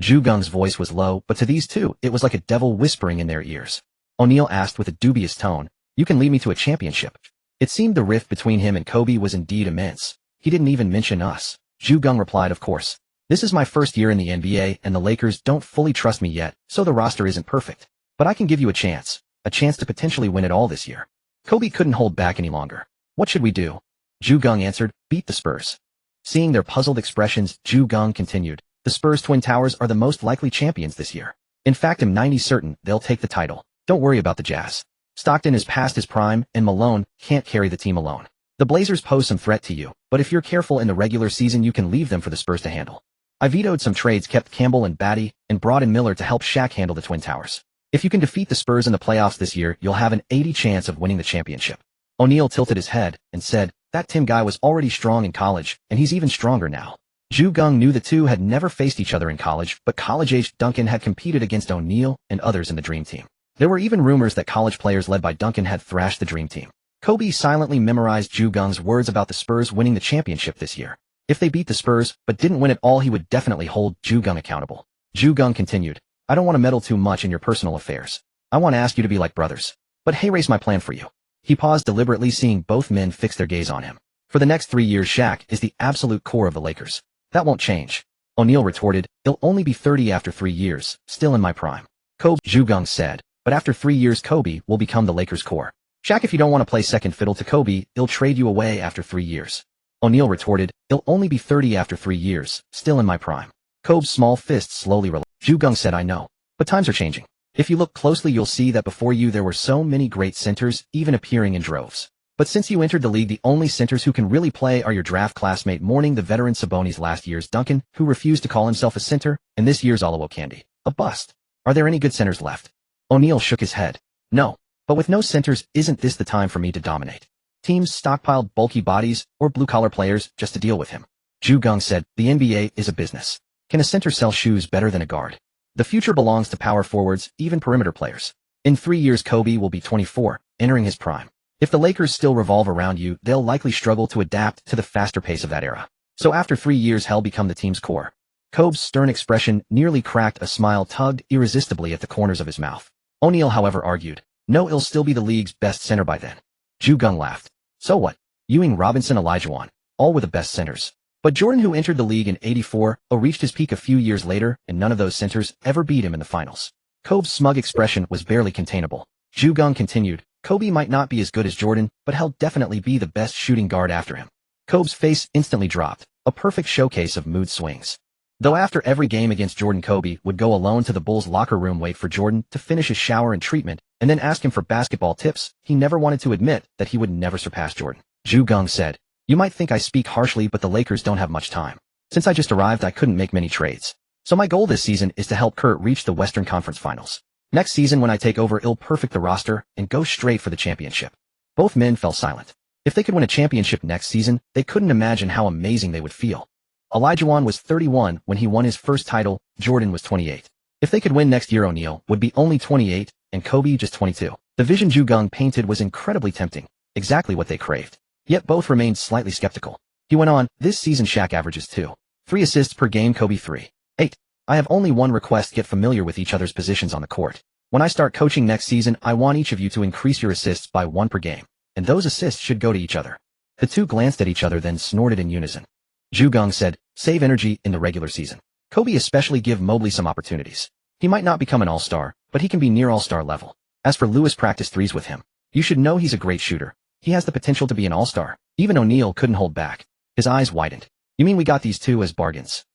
Geng's voice was low, but to these two, it was like a devil whispering in their ears. O'Neal asked with a dubious tone, "You can lead me to a championship?" It seemed the rift between him and Kobe was indeed immense. "He didn't even mention us." Geng replied, "Of course. This is my first year in the NBA, and the Lakers don't fully trust me yet, so the roster isn't perfect. But I can give you a chance to potentially win it all this year." Kobe couldn't hold back any longer. "What should we do?" Geng answered, "Beat the Spurs." Seeing their puzzled expressions, Geng continued, "The Spurs' Twin Towers are the most likely champions this year. In fact, I'm 90 certain they'll take the title. Don't worry about the Jazz. Stockton is past his prime, and Malone can't carry the team alone. The Blazers pose some threat to you, but if you're careful in the regular season, you can leave them for the Spurs to handle." I vetoed some trades, kept Campbell and Batty, and brought in Miller to help Shaq handle the Twin Towers. If you can defeat the Spurs in the playoffs this year, you'll have an 80% chance of winning the championship. O'Neal tilted his head and said, that Tim guy was already strong in college, and he's even stronger now. Geng knew the two had never faced each other in college, but college-aged Duncan had competed against O'Neal and others in the Dream Team. There were even rumors that college players led by Duncan had thrashed the Dream Team. Kobe silently memorized Geng's words about the Spurs winning the championship this year. If they beat the Spurs, but didn't win it all, he would definitely hold Geng accountable. Geng continued, I don't want to meddle too much in your personal affairs. I want to ask you to be like brothers. But hey, here's my plan for you. He paused deliberately, seeing both men fix their gaze on him. For the next 3 years, Shaq is the absolute core of the Lakers. That won't change. O'Neal retorted, he'll only be 30 after 3 years, still in my prime. Geng said, but after 3 years Kobe will become the Lakers' core. Shaq, if you don't want to play second fiddle to Kobe, he'll trade you away after 3 years. O'Neal retorted, he'll only be 30 after 3 years, still in my prime. Kobe's small fist slowly relaxed. Geng said, I know. But times are changing. If you look closely, you'll see that before you there were so many great centers, even appearing in droves. But since you entered the league, the only centers who can really play are your draft classmate, mourning the veteran Sabonis, last year's Duncan, who refused to call himself a center, and this year's Olowokandi, a bust. Are there any good centers left? O'Neal shook his head. No. But with no centers, isn't this the time for me to dominate? Teams stockpiled bulky bodies or blue-collar players just to deal with him. Geng said, the NBA is a business. Can a center sell shoes better than a guard? The future belongs to power forwards, even perimeter players. In 3 years Kobe will be 24, entering his prime. If the Lakers still revolve around you, they'll likely struggle to adapt to the faster pace of that era. So after 3 years he'll become the team's core. Kobe's stern expression nearly cracked. A smile tugged irresistibly at the corners of his mouth. O'Neal, however, argued, no, he'll still be the league's best center by then. Geng laughed. So what? Ewing, Robinson, Olajuwon, all were the best centers. But Jordan, who entered the league in '84, reached his peak a few years later, and none of those centers ever beat him in the finals. Kobe's smug expression was barely containable. Geng continued, Kobe might not be as good as Jordan, but he'll definitely be the best shooting guard after him. Kobe's face instantly dropped, a perfect showcase of mood swings. Though after every game against Jordan, Kobe would go alone to the Bulls' locker room, wait for Jordan to finish his shower and treatment, and then ask him for basketball tips, he never wanted to admit that he would never surpass Jordan. Geng said, you might think I speak harshly, but the Lakers don't have much time. Since I just arrived, I couldn't make many trades. So my goal this season is to help Kurt reach the Western Conference Finals. Next season when I take over, I'll perfect the roster and go straight for the championship. Both men fell silent. If they could win a championship next season, they couldn't imagine how amazing they would feel. Olajuwon was 31 when he won his first title, Jordan was 28. If they could win next year, O'Neal would be only 28, and Kobe just 22. The vision Geng painted was incredibly tempting, exactly what they craved. Yet both remained slightly skeptical. He went on, this season Shaq averages 2.3 assists per game, Kobe 3.8. I have only one request: get familiar with each other's positions on the court. When I start coaching next season, I want each of you to increase your assists by 1 per game, and those assists should go to each other. The two glanced at each other, then snorted in unison. Geng said, save energy in the regular season. Kobe, especially give Mobley some opportunities. He might not become an all-star, but he can be near all-star level. As for Lewis, practice threes with him. You should know he's a great shooter. He has the potential to be an all-star. Even O'Neal couldn't hold back. His eyes widened. You mean we got these two as bargains?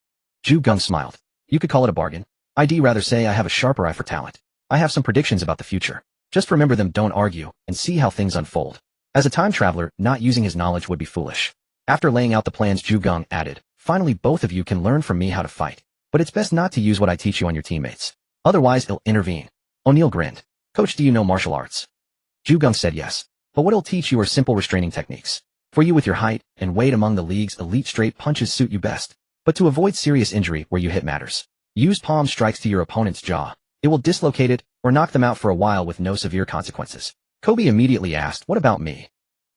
Geng smiled. You could call it a bargain. I'd rather say I have a sharper eye for talent. I have some predictions about the future. Just remember them, don't argue, and see how things unfold. As a time traveler, not using his knowledge would be foolish. After laying out the plans, Geng added, finally both of you can learn from me how to fight. But it's best not to use what I teach you on your teammates. Otherwise, it'll intervene. O'Neal grinned. Coach, do you know martial arts? Geng said yes. But what he'll teach you are simple restraining techniques. For you, with your height and weight among the league's elite, straight punches suit you best. But to avoid serious injury where you hit matters, use palm strikes to your opponent's jaw. It will dislocate it or knock them out for a while with no severe consequences. Kobe immediately asked, what about me?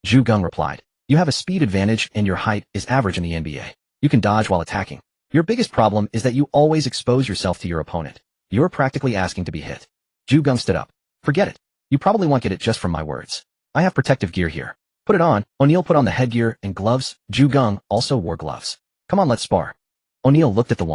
Geng replied, you have a speed advantage and your height is average in the NBA. You can dodge while attacking. Your biggest problem is that you always expose yourself to your opponent. You're practically asking to be hit. Geng stood up. Forget it. You probably won't get it just from my words. I have protective gear here. Put it on. O'Neal put on the headgear and gloves. Geng also wore gloves. Come on, let's spar. O'Neal looked at the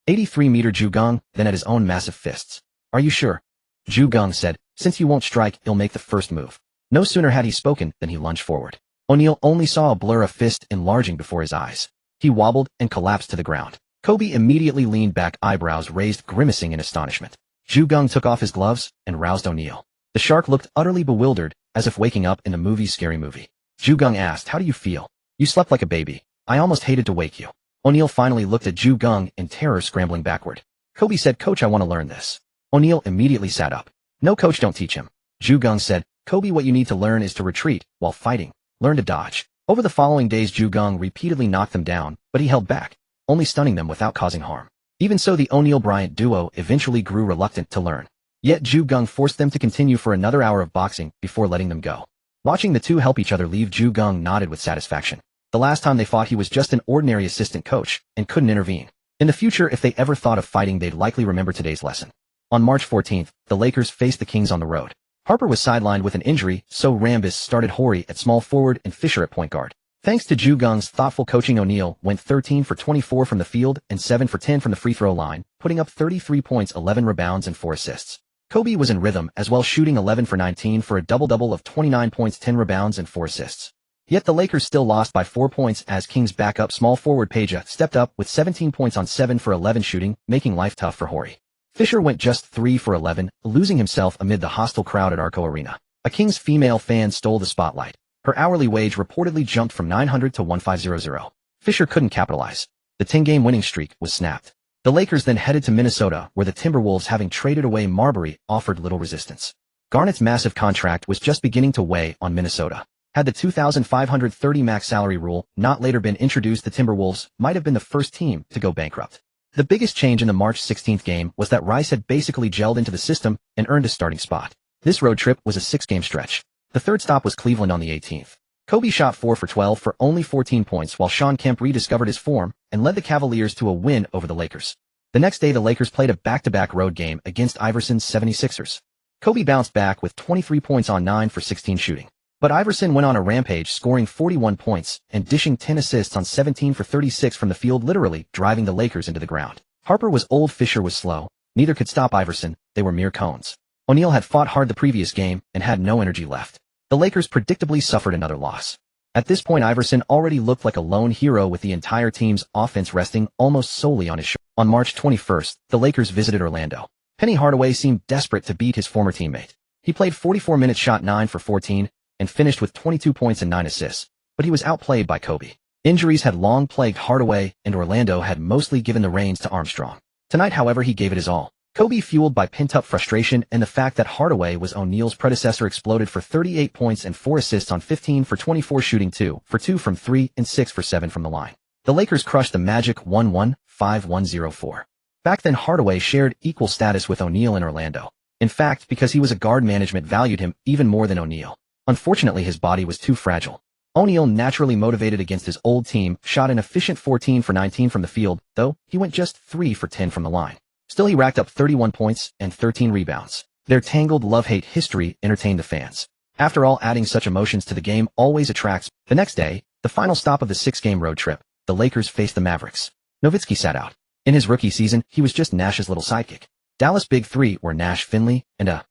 183-meter Geng, then at his own massive fists. Are you sure? Geng said, since you won't strike, he'll make the first move. No sooner had he spoken than he lunged forward. O'Neal only saw a blur of fist enlarging before his eyes. He wobbled and collapsed to the ground. Kobe immediately leaned back, eyebrows raised, grimacing in astonishment. Geng took off his gloves and roused O'Neal. The shark looked utterly bewildered, as if waking up in the movie's Scary Movie. Geng asked, how do you feel? You slept like a baby. I almost hated to wake you. O'Neal finally looked at Geng in terror, scrambling backward. Kobe said, "Coach, I want to learn this." O'Neal immediately sat up. "No, coach, don't teach him." Geng said, "Kobe, what you need to learn is to retreat while fighting. Learn to dodge." Over the following days, Geng repeatedly knocked them down, but he held back, only stunning them without causing harm. Even so, the O'Neal-Bryant duo eventually grew reluctant to learn. Yet Geng forced them to continue for another hour of boxing before letting them go. Watching the two help each other leave, Geng nodded with satisfaction. The last time they fought, he was just an ordinary assistant coach and couldn't intervene. In the future, if they ever thought of fighting, they'd likely remember today's lesson. On March 14th, the Lakers faced the Kings on the road. Harper was sidelined with an injury, so Rambis started Horry at small forward and Fisher at point guard. Thanks to Geng's thoughtful coaching, O'Neal went 13 for 24 from the field and 7 for 10 from the free throw line, putting up 33 points, 11 rebounds, and 4 assists. Kobe was in rhythm as well, shooting 11 for 19 for a double-double of 29 points, 10 rebounds, and 4 assists. Yet the Lakers still lost by 4 points as Kings backup small forward Peja stepped up with 17 points on 7 for 11 shooting, making life tough for Horry. Fisher went just 3 for 11, losing himself amid the hostile crowd at Arco Arena. A Kings female fan stole the spotlight. Her hourly wage reportedly jumped from $900 to $1,500. Fisher couldn't capitalize. The 10-game winning streak was snapped. The Lakers then headed to Minnesota, where the Timberwolves, having traded away Marbury, offered little resistance. Garnett's massive contract was just beginning to weigh on Minnesota. Had the $2,530 max salary rule not later been introduced, the Timberwolves might have been the first team to go bankrupt. The biggest change in the March 16th game was that Rice had basically gelled into the system and earned a starting spot. This road trip was a 6-game stretch. The third stop was Cleveland on the 18th. Kobe shot 4 for 12 for only 14 points, while Shawn Kemp rediscovered his form and led the Cavaliers to a win over the Lakers. The next day, the Lakers played a back-to-back road game against Iverson's 76ers. Kobe bounced back with 23 points on 9 for 16 shooting. But Iverson went on a rampage, scoring 41 points and dishing 10 assists on 17 for 36 from the field, literally driving the Lakers into the ground. Harper was old, Fisher was slow. Neither could stop Iverson, they were mere cones. O'Neal had fought hard the previous game and had no energy left. The Lakers predictably suffered another loss. At this point, Iverson already looked like a lone hero, with the entire team's offense resting almost solely on his shoulders. On March 21st, the Lakers visited Orlando. Penny Hardaway seemed desperate to beat his former teammate. He played 44 minutes, shot 9 for 14, and finished with 22 points and 9 assists, but he was outplayed by Kobe. Injuries had long plagued Hardaway, and Orlando had mostly given the reins to Armstrong. Tonight, however, he gave it his all. Kobe, fueled by pent-up frustration and the fact that Hardaway was O'Neal's predecessor, exploded for 38 points and 4 assists on 15 for 24 shooting, 2 for 2 from 3 and 6 for 7 from the line. The Lakers crushed the Magic 1-1, 5-1-0-4. Back then, Hardaway shared equal status with O'Neal in Orlando. In fact, because he was a guard, management valued him even more than O'Neal. Unfortunately, his body was too fragile. O'Neal, naturally motivated against his old team, shot an efficient 14 for 19 from the field, though he went just 3 for 10 from the line. Still, he racked up 31 points and 13 rebounds. Their tangled love-hate history entertained the fans. After all, adding such emotions to the game always attracts. The next day, the final stop of the 6-game road trip, the Lakers faced the Mavericks. Nowitzki sat out. In his rookie season, he was just Nash's little sidekick. Dallas' big three were Nash, Finley, and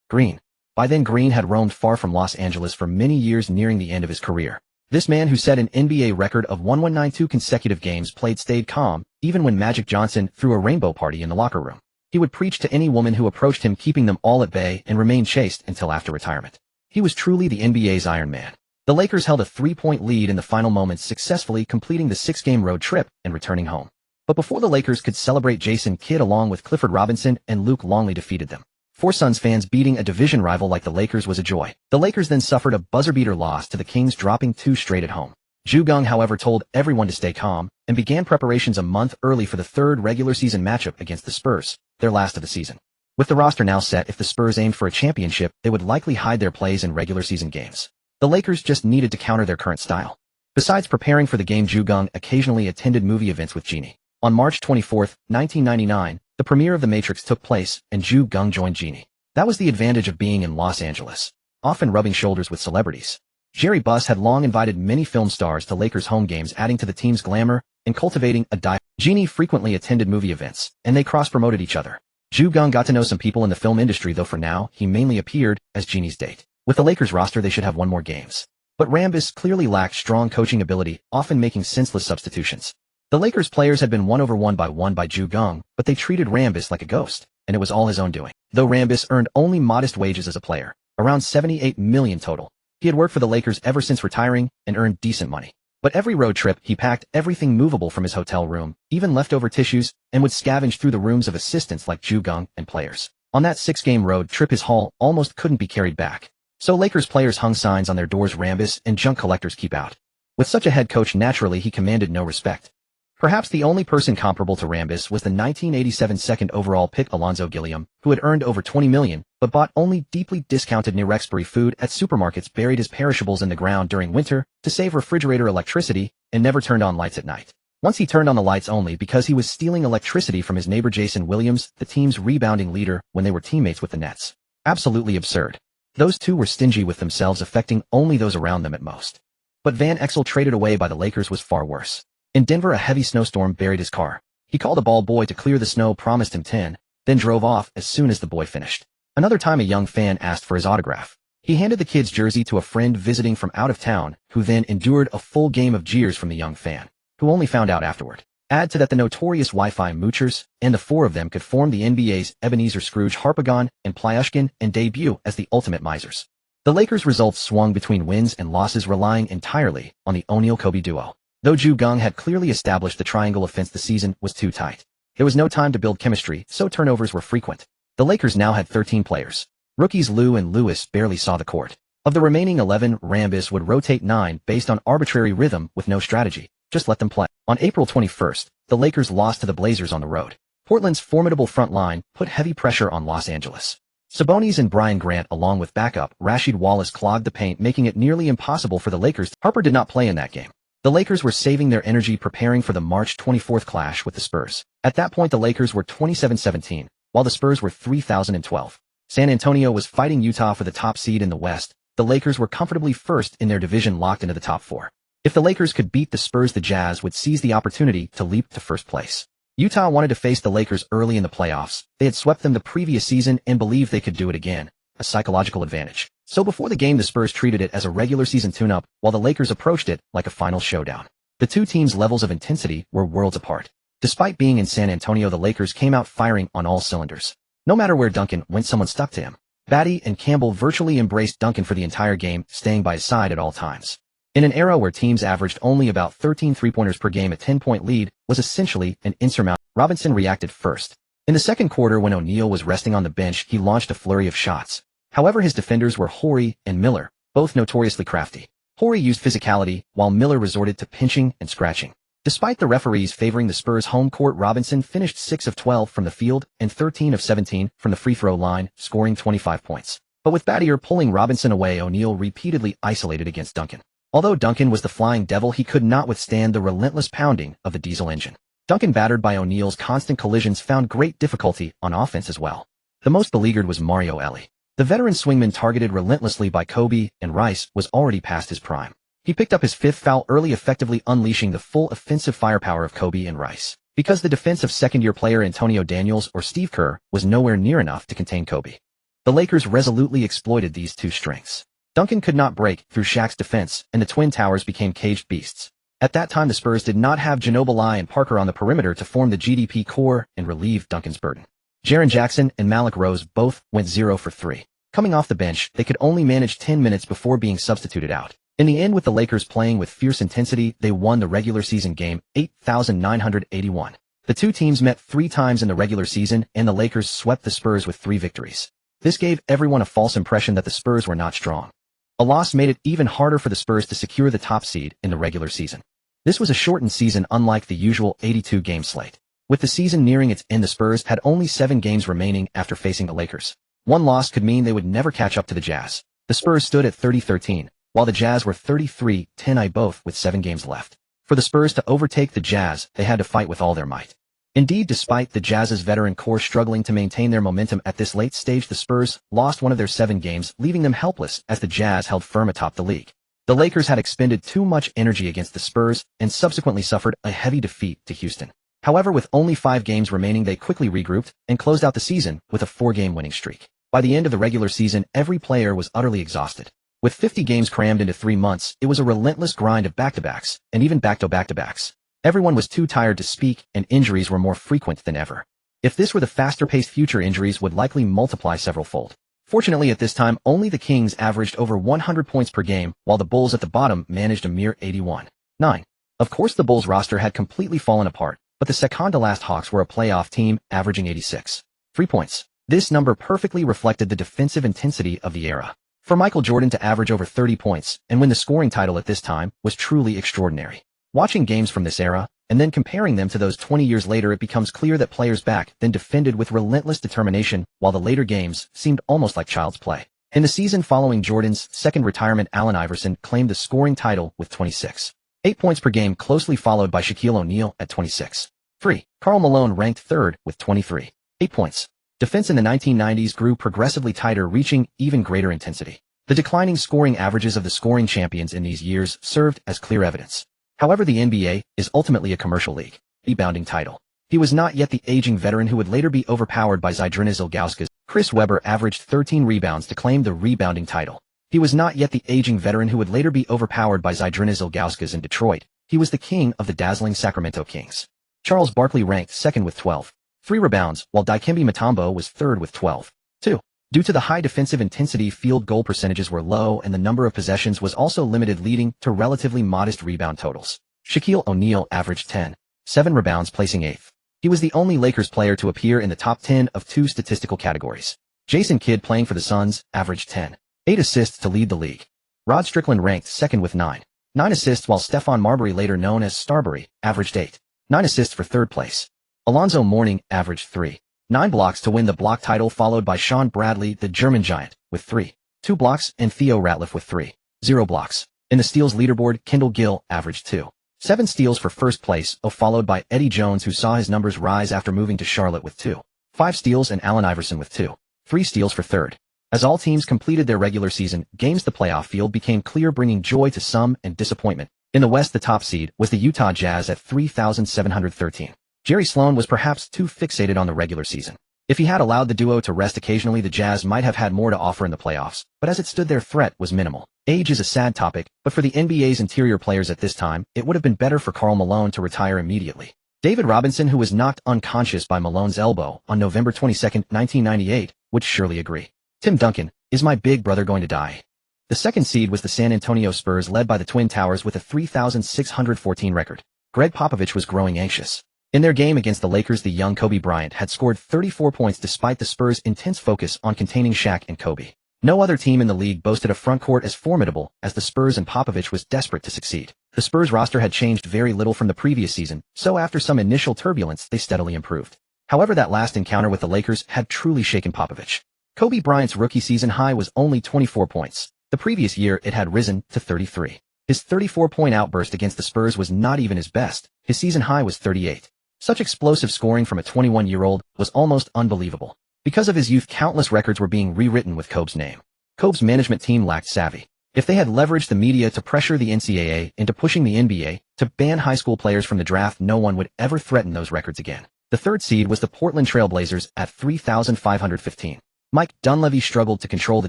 Green. By then, Green had roamed far from Los Angeles for many years, nearing the end of his career. This man, who set an NBA record of 192 consecutive games played, stayed calm, even when Magic Johnson threw a rainbow party in the locker room. He would preach to any woman who approached him, keeping them all at bay, and remained chaste until after retirement. He was truly the NBA's Iron Man. The Lakers held a 3-point lead in the final moments, successfully completing the 6-game road trip and returning home. But before the Lakers could celebrate, Jason Kidd, along with Clifford Robinson and Luke Longley, defeated them. For Suns fans, beating a division rival like the Lakers was a joy. The Lakers then suffered a buzzer-beater loss to the Kings, dropping 2 straight at home. Geng, however, told everyone to stay calm and began preparations a month early for the 3rd regular season matchup against the Spurs, their last of the season. With the roster now set, if the Spurs aimed for a championship, they would likely hide their plays in regular season games. The Lakers just needed to counter their current style. Besides preparing for the game, Geng occasionally attended movie events with Jeanie. On March 24, 1999, the premiere of The Matrix took place, and Geng joined Jeanie. That was the advantage of being in Los Angeles, often rubbing shoulders with celebrities. Jerry Buss had long invited many film stars to Lakers home games, adding to the team's glamour and cultivating a diet. Jeanie frequently attended movie events, and they cross-promoted each other. Geng got to know some people in the film industry, though for now, he mainly appeared as Jeanie's date. With the Lakers roster, they should have won more games. But Rambis clearly lacked strong coaching ability, often making senseless substitutions. The Lakers players had been won over one by Geng, but they treated Rambis like a ghost, and it was all his own doing. Though Rambis earned only modest wages as a player, around $78 million total, he had worked for the Lakers ever since retiring and earned decent money. But every road trip, he packed everything movable from his hotel room, even leftover tissues, and would scavenge through the rooms of assistants like Geng and players. On that 6-game road trip, his haul almost couldn't be carried back. So Lakers players hung signs on their doors: Rambus and junk collectors keep out. With such a head coach, naturally he commanded no respect. Perhaps the only person comparable to Rambus was the 1987 second overall pick Alonzo Gilliam, who had earned over $20 million, but bought only deeply discounted near-expiry food at supermarkets, buried his perishables in the ground during winter to save refrigerator electricity, and never turned on lights at night. Once he turned on the lights only because he was stealing electricity from his neighbor Jason Williams, the team's rebounding leader, when they were teammates with the Nets. Absolutely absurd. Those two were stingy with themselves, affecting only those around them at most. But Van Exel, traded away by the Lakers, was far worse. In Denver, a heavy snowstorm buried his car. He called a ball boy to clear the snow, promised him 10, then drove off as soon as the boy finished. Another time, a young fan asked for his autograph. He handed the kid's jersey to a friend visiting from out of town, who then endured a full game of jeers from the young fan, who only found out afterward. Add to that the notorious Wi-Fi moochers, and the four of them could form the NBA's Ebenezer Scrooge, Harpagon, and Plyushkin, and debut as the ultimate misers. The Lakers' results swung between wins and losses, relying entirely on the O'Neal-Kobe duo. Though Geng had clearly established the triangle offense, the season was too tight. There was no time to build chemistry, so turnovers were frequent. The Lakers now had 13 players. Rookies Lou and Lewis barely saw the court. Of the remaining 11, Rambus would rotate 9 based on arbitrary rhythm with no strategy. Just let them play. On April 21st, the Lakers lost to the Blazers on the road. Portland's formidable front line put heavy pressure on Los Angeles. Sabonis and Brian Grant, along with backup Rasheed Wallace, clogged the paint, making it nearly impossible for the Lakers. Harper did not play in that game. The Lakers were saving their energy preparing for the March 24th clash with the Spurs. At that point, the Lakers were 27-17, while the Spurs were 3,012. San Antonio was fighting Utah for the top seed in the West. The Lakers were comfortably first in their division, locked into the top 4. If the Lakers could beat the Spurs, the Jazz would seize the opportunity to leap to first place. Utah wanted to face the Lakers early in the playoffs. They had swept them the previous season and believed they could do it again, a psychological advantage. So before the game, the Spurs treated it as a regular season tune-up, while the Lakers approached it like a final showdown. The two teams' levels of intensity were worlds apart. Despite being in San Antonio, the Lakers came out firing on all cylinders. No matter where Duncan went, someone stuck to him. Batty and Campbell virtually embraced Duncan for the entire game, staying by his side at all times. In an era where teams averaged only about 13 three-pointers per game, a 10-point lead was essentially an insurmountable. Robinson reacted first. In the second quarter, when O'Neal was resting on the bench, he launched a flurry of shots. However, his defenders were Horry and Miller, both notoriously crafty. Horry used physicality, while Miller resorted to pinching and scratching. Despite the referees favoring the Spurs' home court, Robinson finished 6 of 12 from the field and 13 of 17 from the free throw line, scoring 25 points. But with Battier pulling Robinson away, O'Neal repeatedly isolated against Duncan. Although Duncan was the flying devil, he could not withstand the relentless pounding of the diesel engine. Duncan, battered by O'Neal's constant collisions, found great difficulty on offense as well. The most beleaguered was Mario Elie. The veteran swingman, targeted relentlessly by Kobe and Rice, was already past his prime. He picked up his 5th foul early, effectively unleashing the full offensive firepower of Kobe and Rice. Because the defense of second-year player Antonio Daniels or Steve Kerr was nowhere near enough to contain Kobe. The Lakers resolutely exploited these two strengths. Duncan could not break through Shaq's defense, and the Twin Towers became caged beasts. At that time, the Spurs did not have Ginobili and Parker on the perimeter to form the GDP core and relieve Duncan's burden. Jaren Jackson and Malik Rose both went 0 for 3. Coming off the bench, they could only manage 10 minutes before being substituted out. In the end, with the Lakers playing with fierce intensity, they won the regular season game 8,981. The two teams met 3 times in the regular season, and the Lakers swept the Spurs with 3 victories. This gave everyone a false impression that the Spurs were not strong. A loss made it even harder for the Spurs to secure the top seed in the regular season. This was a shortened season, unlike the usual 82-game slate. With the season nearing its end, the Spurs had only 7 games remaining after facing the Lakers. One loss could mean they would never catch up to the Jazz. The Spurs stood at 30-13, while the Jazz were 33-10, both with 7 games left. For the Spurs to overtake the Jazz, they had to fight with all their might. Indeed, despite the Jazz's veteran core struggling to maintain their momentum at this late stage, the Spurs lost one of their 7 games, leaving them helpless as the Jazz held firm atop the league. The Lakers had expended too much energy against the Spurs and subsequently suffered a heavy defeat to Houston. However, with only 5 games remaining, they quickly regrouped and closed out the season with a 4-game winning streak. By the end of the regular season, every player was utterly exhausted. With 50 games crammed into 3 months, it was a relentless grind of back-to-backs, and even back-to-back-to-backs. Everyone was too tired to speak, and injuries were more frequent than ever. If this were the faster-paced future, injuries would likely multiply several-fold. Fortunately, at this time, only the Kings averaged over 100 points per game, while the Bulls at the bottom managed a mere 81. 9. Of course the Bulls roster had completely fallen apart, but the second-to-last Hawks were a playoff team, averaging 86. 3 points. This number perfectly reflected the defensive intensity of the era. For Michael Jordan to average over 30 points and win the scoring title at this time was truly extraordinary. Watching games from this era, and then comparing them to those 20 years later, it becomes clear that players back then defended with relentless determination, while the later games seemed almost like child's play. In the season following Jordan's second retirement, Allen Iverson claimed the scoring title with 26. 8 points per game, closely followed by Shaquille O'Neal at 26. 3. Karl Malone ranked third with 23. 8 points. Defense in the 1990s grew progressively tighter, reaching even greater intensity. The declining scoring averages of the scoring champions in these years served as clear evidence. However, the NBA is ultimately a commercial league. Rebounding title. He was not yet the aging veteran who would later be overpowered by Zydrunas Ilgauskas. Chris Webber averaged 13 rebounds to claim the rebounding title. He was not yet the aging veteran who would later be overpowered by Zydrunas Ilgauskas in Detroit. He was the king of the dazzling Sacramento Kings. Charles Barkley ranked second with 12. 3 rebounds, while Dikembe Mutombo was third with 12. 2. Due to the high defensive intensity, field goal percentages were low and the number of possessions was also limited, leading to relatively modest rebound totals. Shaquille O'Neal averaged 10. 7 rebounds, placing 8th. He was the only Lakers player to appear in the top 10 of 2 statistical categories. Jason Kidd, playing for the Suns, averaged 10. 8 assists to lead the league. Rod Strickland ranked second with 9. 9 assists, while Stephon Marbury, later known as Starbury, averaged 8. 9 assists for third place. Alonzo Mourning averaged 3. 9 blocks to win the block title, followed by Sean Bradley, the German giant, with 3. 2 blocks, and Theo Ratliff with 3. 0 blocks. In the steals leaderboard, Kendall Gill averaged 2. 7 steals for first place, followed by Eddie Jones, who saw his numbers rise after moving to Charlotte with 2. 5 steals, and Allen Iverson with 2. 3 steals for third. As all teams completed their regular season games, the playoff field became clear, bringing joy to some and disappointment. In the West, the top seed was the Utah Jazz at 3,713. Jerry Sloan was perhaps too fixated on the regular season. If he had allowed the duo to rest occasionally, the Jazz might have had more to offer in the playoffs, but as it stood, their threat was minimal. Age is a sad topic, but for the NBA's interior players at this time, it would have been better for Karl Malone to retire immediately. David Robinson, who was knocked unconscious by Malone's elbow on November 22, 1998, would surely agree. Tim Duncan, is my big brother going to die? The second seed was the San Antonio Spurs, led by the Twin Towers with a 3,614 record. Greg Popovich was growing anxious. In their game against the Lakers, the young Kobe Bryant had scored 34 points despite the Spurs' intense focus on containing Shaq and Kobe. No other team in the league boasted a front court as formidable as the Spurs, and Popovich was desperate to succeed. The Spurs roster had changed very little from the previous season, so after some initial turbulence, they steadily improved. However, that last encounter with the Lakers had truly shaken Popovich. Kobe Bryant's rookie season high was only 24 points. The previous year, it had risen to 33. His 34-point outburst against the Spurs was not even his best. His season high was 38. Such explosive scoring from a 21-year-old was almost unbelievable. Because of his youth, countless records were being rewritten with Kobe's name. Kobe's management team lacked savvy. If they had leveraged the media to pressure the NCAA into pushing the NBA to ban high school players from the draft, no one would ever threaten those records again. The third seed was the Portland Trail Blazers at 3,515. Mike Dunleavy struggled to control the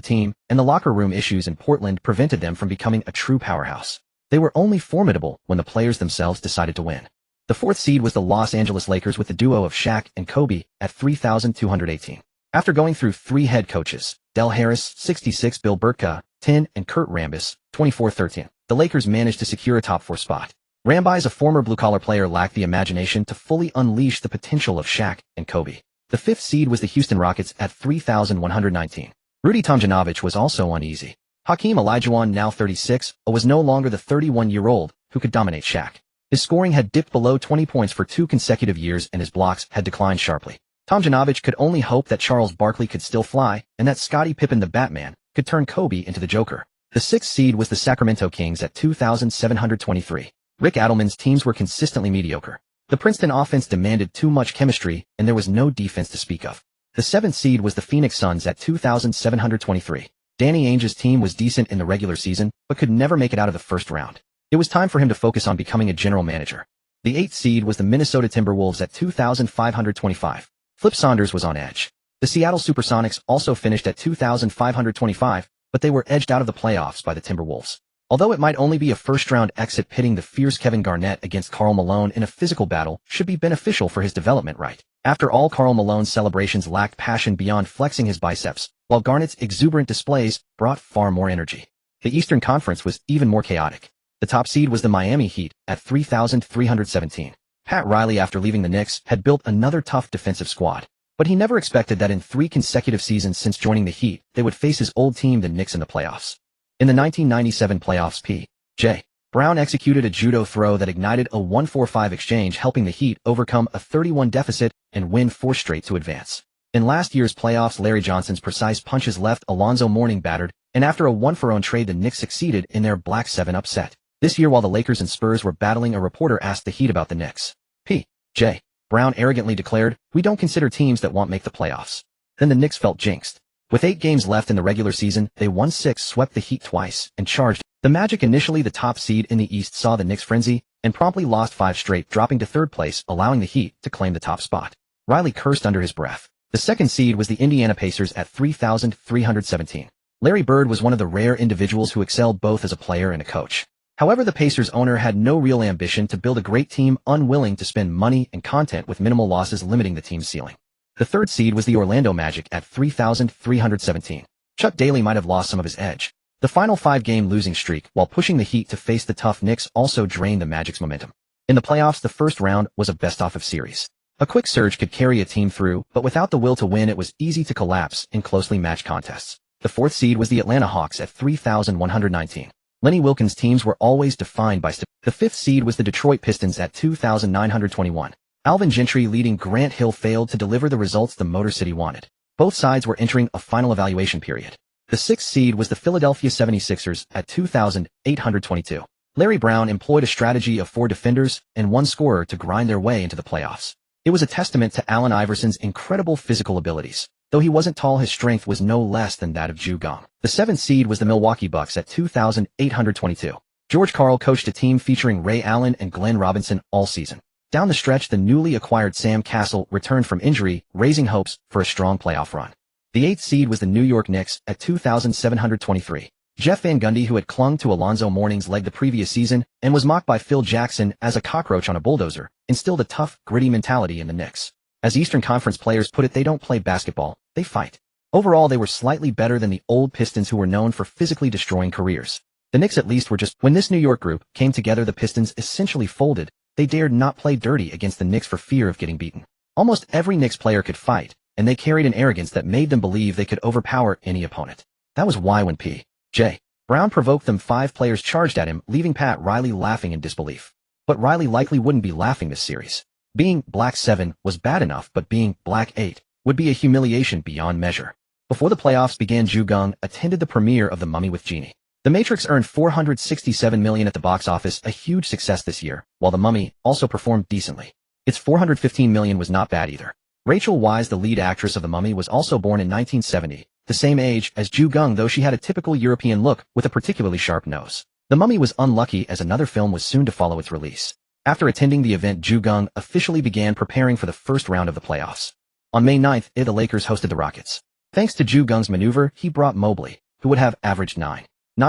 team, and the locker room issues in Portland prevented them from becoming a true powerhouse. They were only formidable when the players themselves decided to win. The fourth seed was the Los Angeles Lakers with the duo of Shaq and Kobe at 3,218. After going through 3 head coaches, Del Harris, 66, Bill Burtka, 10, and Kurt Rambis, 24-13, the Lakers managed to secure a top 4 spot. Rambis, a former blue-collar player, lacked the imagination to fully unleash the potential of Shaq and Kobe. The fifth seed was the Houston Rockets at 3,119. Rudy Tomjanovich was also uneasy. Hakeem Olajuwon, now 36, was no longer the 31-year-old who could dominate Shaq. His scoring had dipped below 20 points for 2 consecutive years, and his blocks had declined sharply. Tomjanovich could only hope that Charles Barkley could still fly, and that Scottie Pippen, the Batman, could turn Kobe into the Joker. The sixth seed was the Sacramento Kings at 2,723. Rick Adelman's teams were consistently mediocre. The Princeton offense demanded too much chemistry, and there was no defense to speak of. The seventh seed was the Phoenix Suns at 2,723. Danny Ainge's team was decent in the regular season, but could never make it out of the first round. It was time for him to focus on becoming a general manager. The 8th seed was the Minnesota Timberwolves at 2,525. Flip Saunders was on edge. The Seattle Supersonics also finished at 2,525, but they were edged out of the playoffs by the Timberwolves. Although it might only be a first-round exit, pitting the fierce Kevin Garnett against Karl Malone in a physical battle should be beneficial for his development, right? After all, Karl Malone's celebrations lacked passion beyond flexing his biceps, while Garnett's exuberant displays brought far more energy. The Eastern Conference was even more chaotic. The top seed was the Miami Heat at 3,317. Pat Riley, after leaving the Knicks, had built another tough defensive squad. But he never expected that in 3 consecutive seasons since joining the Heat, they would face his old team, the Knicks, in the playoffs. In the 1997 playoffs, P.J. Brown executed a judo throw that ignited a 1-4-5 exchange, helping the Heat overcome a 31 deficit and win 4 straight to advance. In last year's playoffs, Larry Johnson's precise punches left Alonzo Mourning battered, and after a 1-for-0 trade, the Knicks succeeded in their Black 7 upset. This year, while the Lakers and Spurs were battling, a reporter asked the Heat about the Knicks. P.J. Brown arrogantly declared, "We don't consider teams that won't make the playoffs." Then the Knicks felt jinxed. With 8 games left in the regular season, they won 6, swept the Heat twice, and charged. The Magic, initially the top seed in the East, saw the Knicks frenzy and promptly lost 5 straight, dropping to 3rd place, allowing the Heat to claim the top spot. Riley cursed under his breath. The 2nd seed was the Indiana Pacers at 3,317. Larry Bird was one of the rare individuals who excelled both as a player and a coach. However, the Pacers owner had no real ambition to build a great team, unwilling to spend money and content with minimal losses limiting the team's ceiling. The 3rd seed was the Orlando Magic at 3,317. Chuck Daly might have lost some of his edge. The final 5-game losing streak, while pushing the Heat to face the tough Knicks, also drained the Magic's momentum. In the playoffs, the first round was a best-of series. A quick surge could carry a team through, but without the will to win, it was easy to collapse in closely matched contests. The 4th seed was the Atlanta Hawks at 3,119. Lenny Wilkins' teams were always defined by The 5th seed was the Detroit Pistons at 2,921. Alvin Gentry leading Grant Hill failed to deliver the results the Motor City wanted. Both sides were entering a final evaluation period. The 6th seed was the Philadelphia 76ers at 2,822. Larry Brown employed a strategy of 4 defenders and 1 scorer to grind their way into the playoffs. It was a testament to Allen Iverson's incredible physical abilities. Though he wasn't tall, his strength was no less than that of Geng. The 7th seed was the Milwaukee Bucks at 2,822. George Karl coached a team featuring Ray Allen and Glenn Robinson all season. Down the stretch, the newly acquired Sam Cassell returned from injury, raising hopes for a strong playoff run. The 8th seed was the New York Knicks at 2,723. Jeff Van Gundy, who had clung to Alonzo Mourning's leg the previous season and was mocked by Phil Jackson as a cockroach on a bulldozer, instilled a tough, gritty mentality in the Knicks. As Eastern Conference players put it, they don't play basketball, they fight. Overall, they were slightly better than the old Pistons, who were known for physically destroying careers. The Knicks at least were just. When this New York group came together, the Pistons essentially folded. They dared not play dirty against the Knicks for fear of getting beaten. Almost every Knicks player could fight, and they carried an arrogance that made them believe they could overpower any opponent. That was why when P.J. Brown provoked them, 5 players charged at him, leaving Pat Riley laughing in disbelief. But Riley likely wouldn't be laughing this series. Being Black 7 was bad enough, but being Black 8 would be a humiliation beyond measure. Before the playoffs began, Geng attended the premiere of The Mummy with Jeanie. The Matrix earned $467 million at the box office, a huge success this year, while The Mummy also performed decently. Its $415 million was not bad either. Rachel Weisz, the lead actress of The Mummy, was also born in 1970, the same age as Geng, though she had a typical European look with a particularly sharp nose. The Mummy was unlucky, as another film was soon to follow its release. After attending the event, Geng officially began preparing for the first round of the playoffs. On May 9th, the Lakers hosted the Rockets. Thanks to Geng's maneuver, he brought Mobley, who would have averaged 9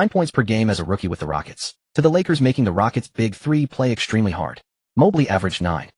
points per game as a rookie with the Rockets, to the Lakers, making the Rockets' big 3 play extremely hard. Mobley averaged 9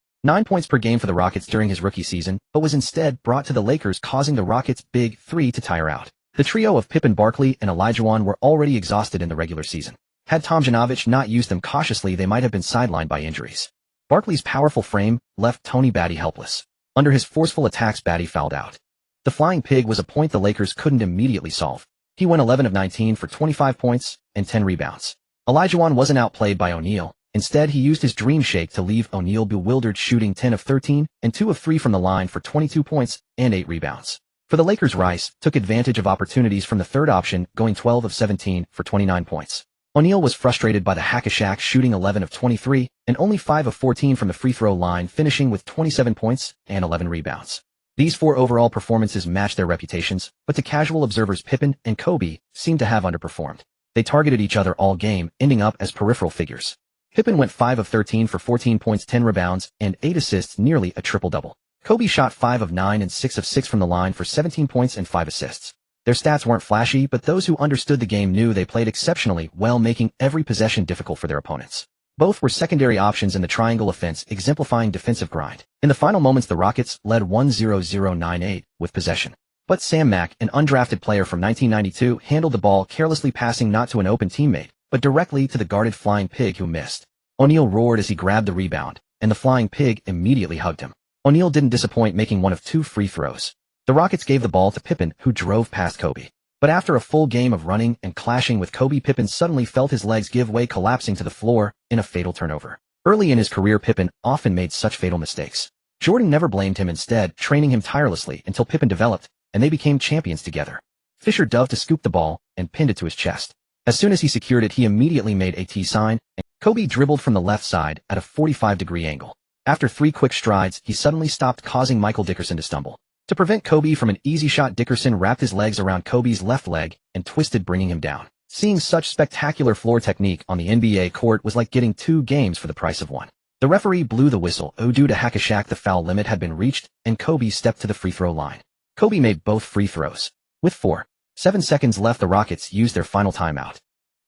points per game for the Rockets during his rookie season, but was instead brought to the Lakers, causing the Rockets' big 3 to tire out. The trio of Pippen, Barkley, and Olajuwon were already exhausted in the regular season. Had Tomjanovich not used them cautiously, they might have been sidelined by injuries. Barkley's powerful frame left Tony Batty helpless. Under his forceful attacks, Batty fouled out. The Flying Pig was a point the Lakers couldn't immediately solve. He went 11 of 19 for 25 points and 10 rebounds. Olajuwon wasn't outplayed by O'Neal. Instead, he used his dream shake to leave O'Neal bewildered, shooting 10 of 13 and 2 of 3 from the line for 22 points and 8 rebounds. For the Lakers, Rice took advantage of opportunities from the third option, going 12 of 17 for 29 points. O'Neal was frustrated by the hack-a-shack, shooting 11 of 23 and only 5 of 14 from the free throw line, finishing with 27 points and 11 rebounds. These 4 overall performances matched their reputations, but to casual observers, Pippen and Kobe seemed to have underperformed. They targeted each other all game, ending up as peripheral figures. Pippen went 5 of 13 for 14 points, 10 rebounds, and 8 assists, nearly a triple-double. Kobe shot 5 of 9 and 6 of 6 from the line for 17 points and 5 assists. Their stats weren't flashy, but those who understood the game knew they played exceptionally well, making every possession difficult for their opponents. Both were secondary options in the triangle offense, exemplifying defensive grind. In the final moments, the Rockets led 1-0-0-9-8 with possession. But Sam Mack, an undrafted player from 1992, handled the ball carelessly, passing not to an open teammate, but directly to the guarded flying pig who missed. O'Neal roared as he grabbed the rebound, and the flying pig immediately hugged him. O'Neal didn't disappoint, making one of 2 free throws. The Rockets gave the ball to Pippen, who drove past Kobe. But after a full game of running and clashing with Kobe, Pippen suddenly felt his legs give way, collapsing to the floor in a fatal turnover. Early in his career, Pippen often made such fatal mistakes. Jordan never blamed him, instead training him tirelessly until Pippen developed, and they became champions together. Fisher dove to scoop the ball and pinned it to his chest. As soon as he secured it, he immediately made a T sign, and Kobe dribbled from the left side at a 45-degree angle. After 3 quick strides, he suddenly stopped, causing Michael Dickerson to stumble. To prevent Kobe from an easy shot, Dickerson wrapped his legs around Kobe's left leg and twisted, bringing him down. Seeing such spectacular floor technique on the NBA court was like getting 2 games for the price of 1. The referee blew the whistle. Due to Hackashack, the foul limit had been reached, and Kobe stepped to the free throw line. Kobe made both free throws. With 4.7 seconds left, the Rockets used their final timeout.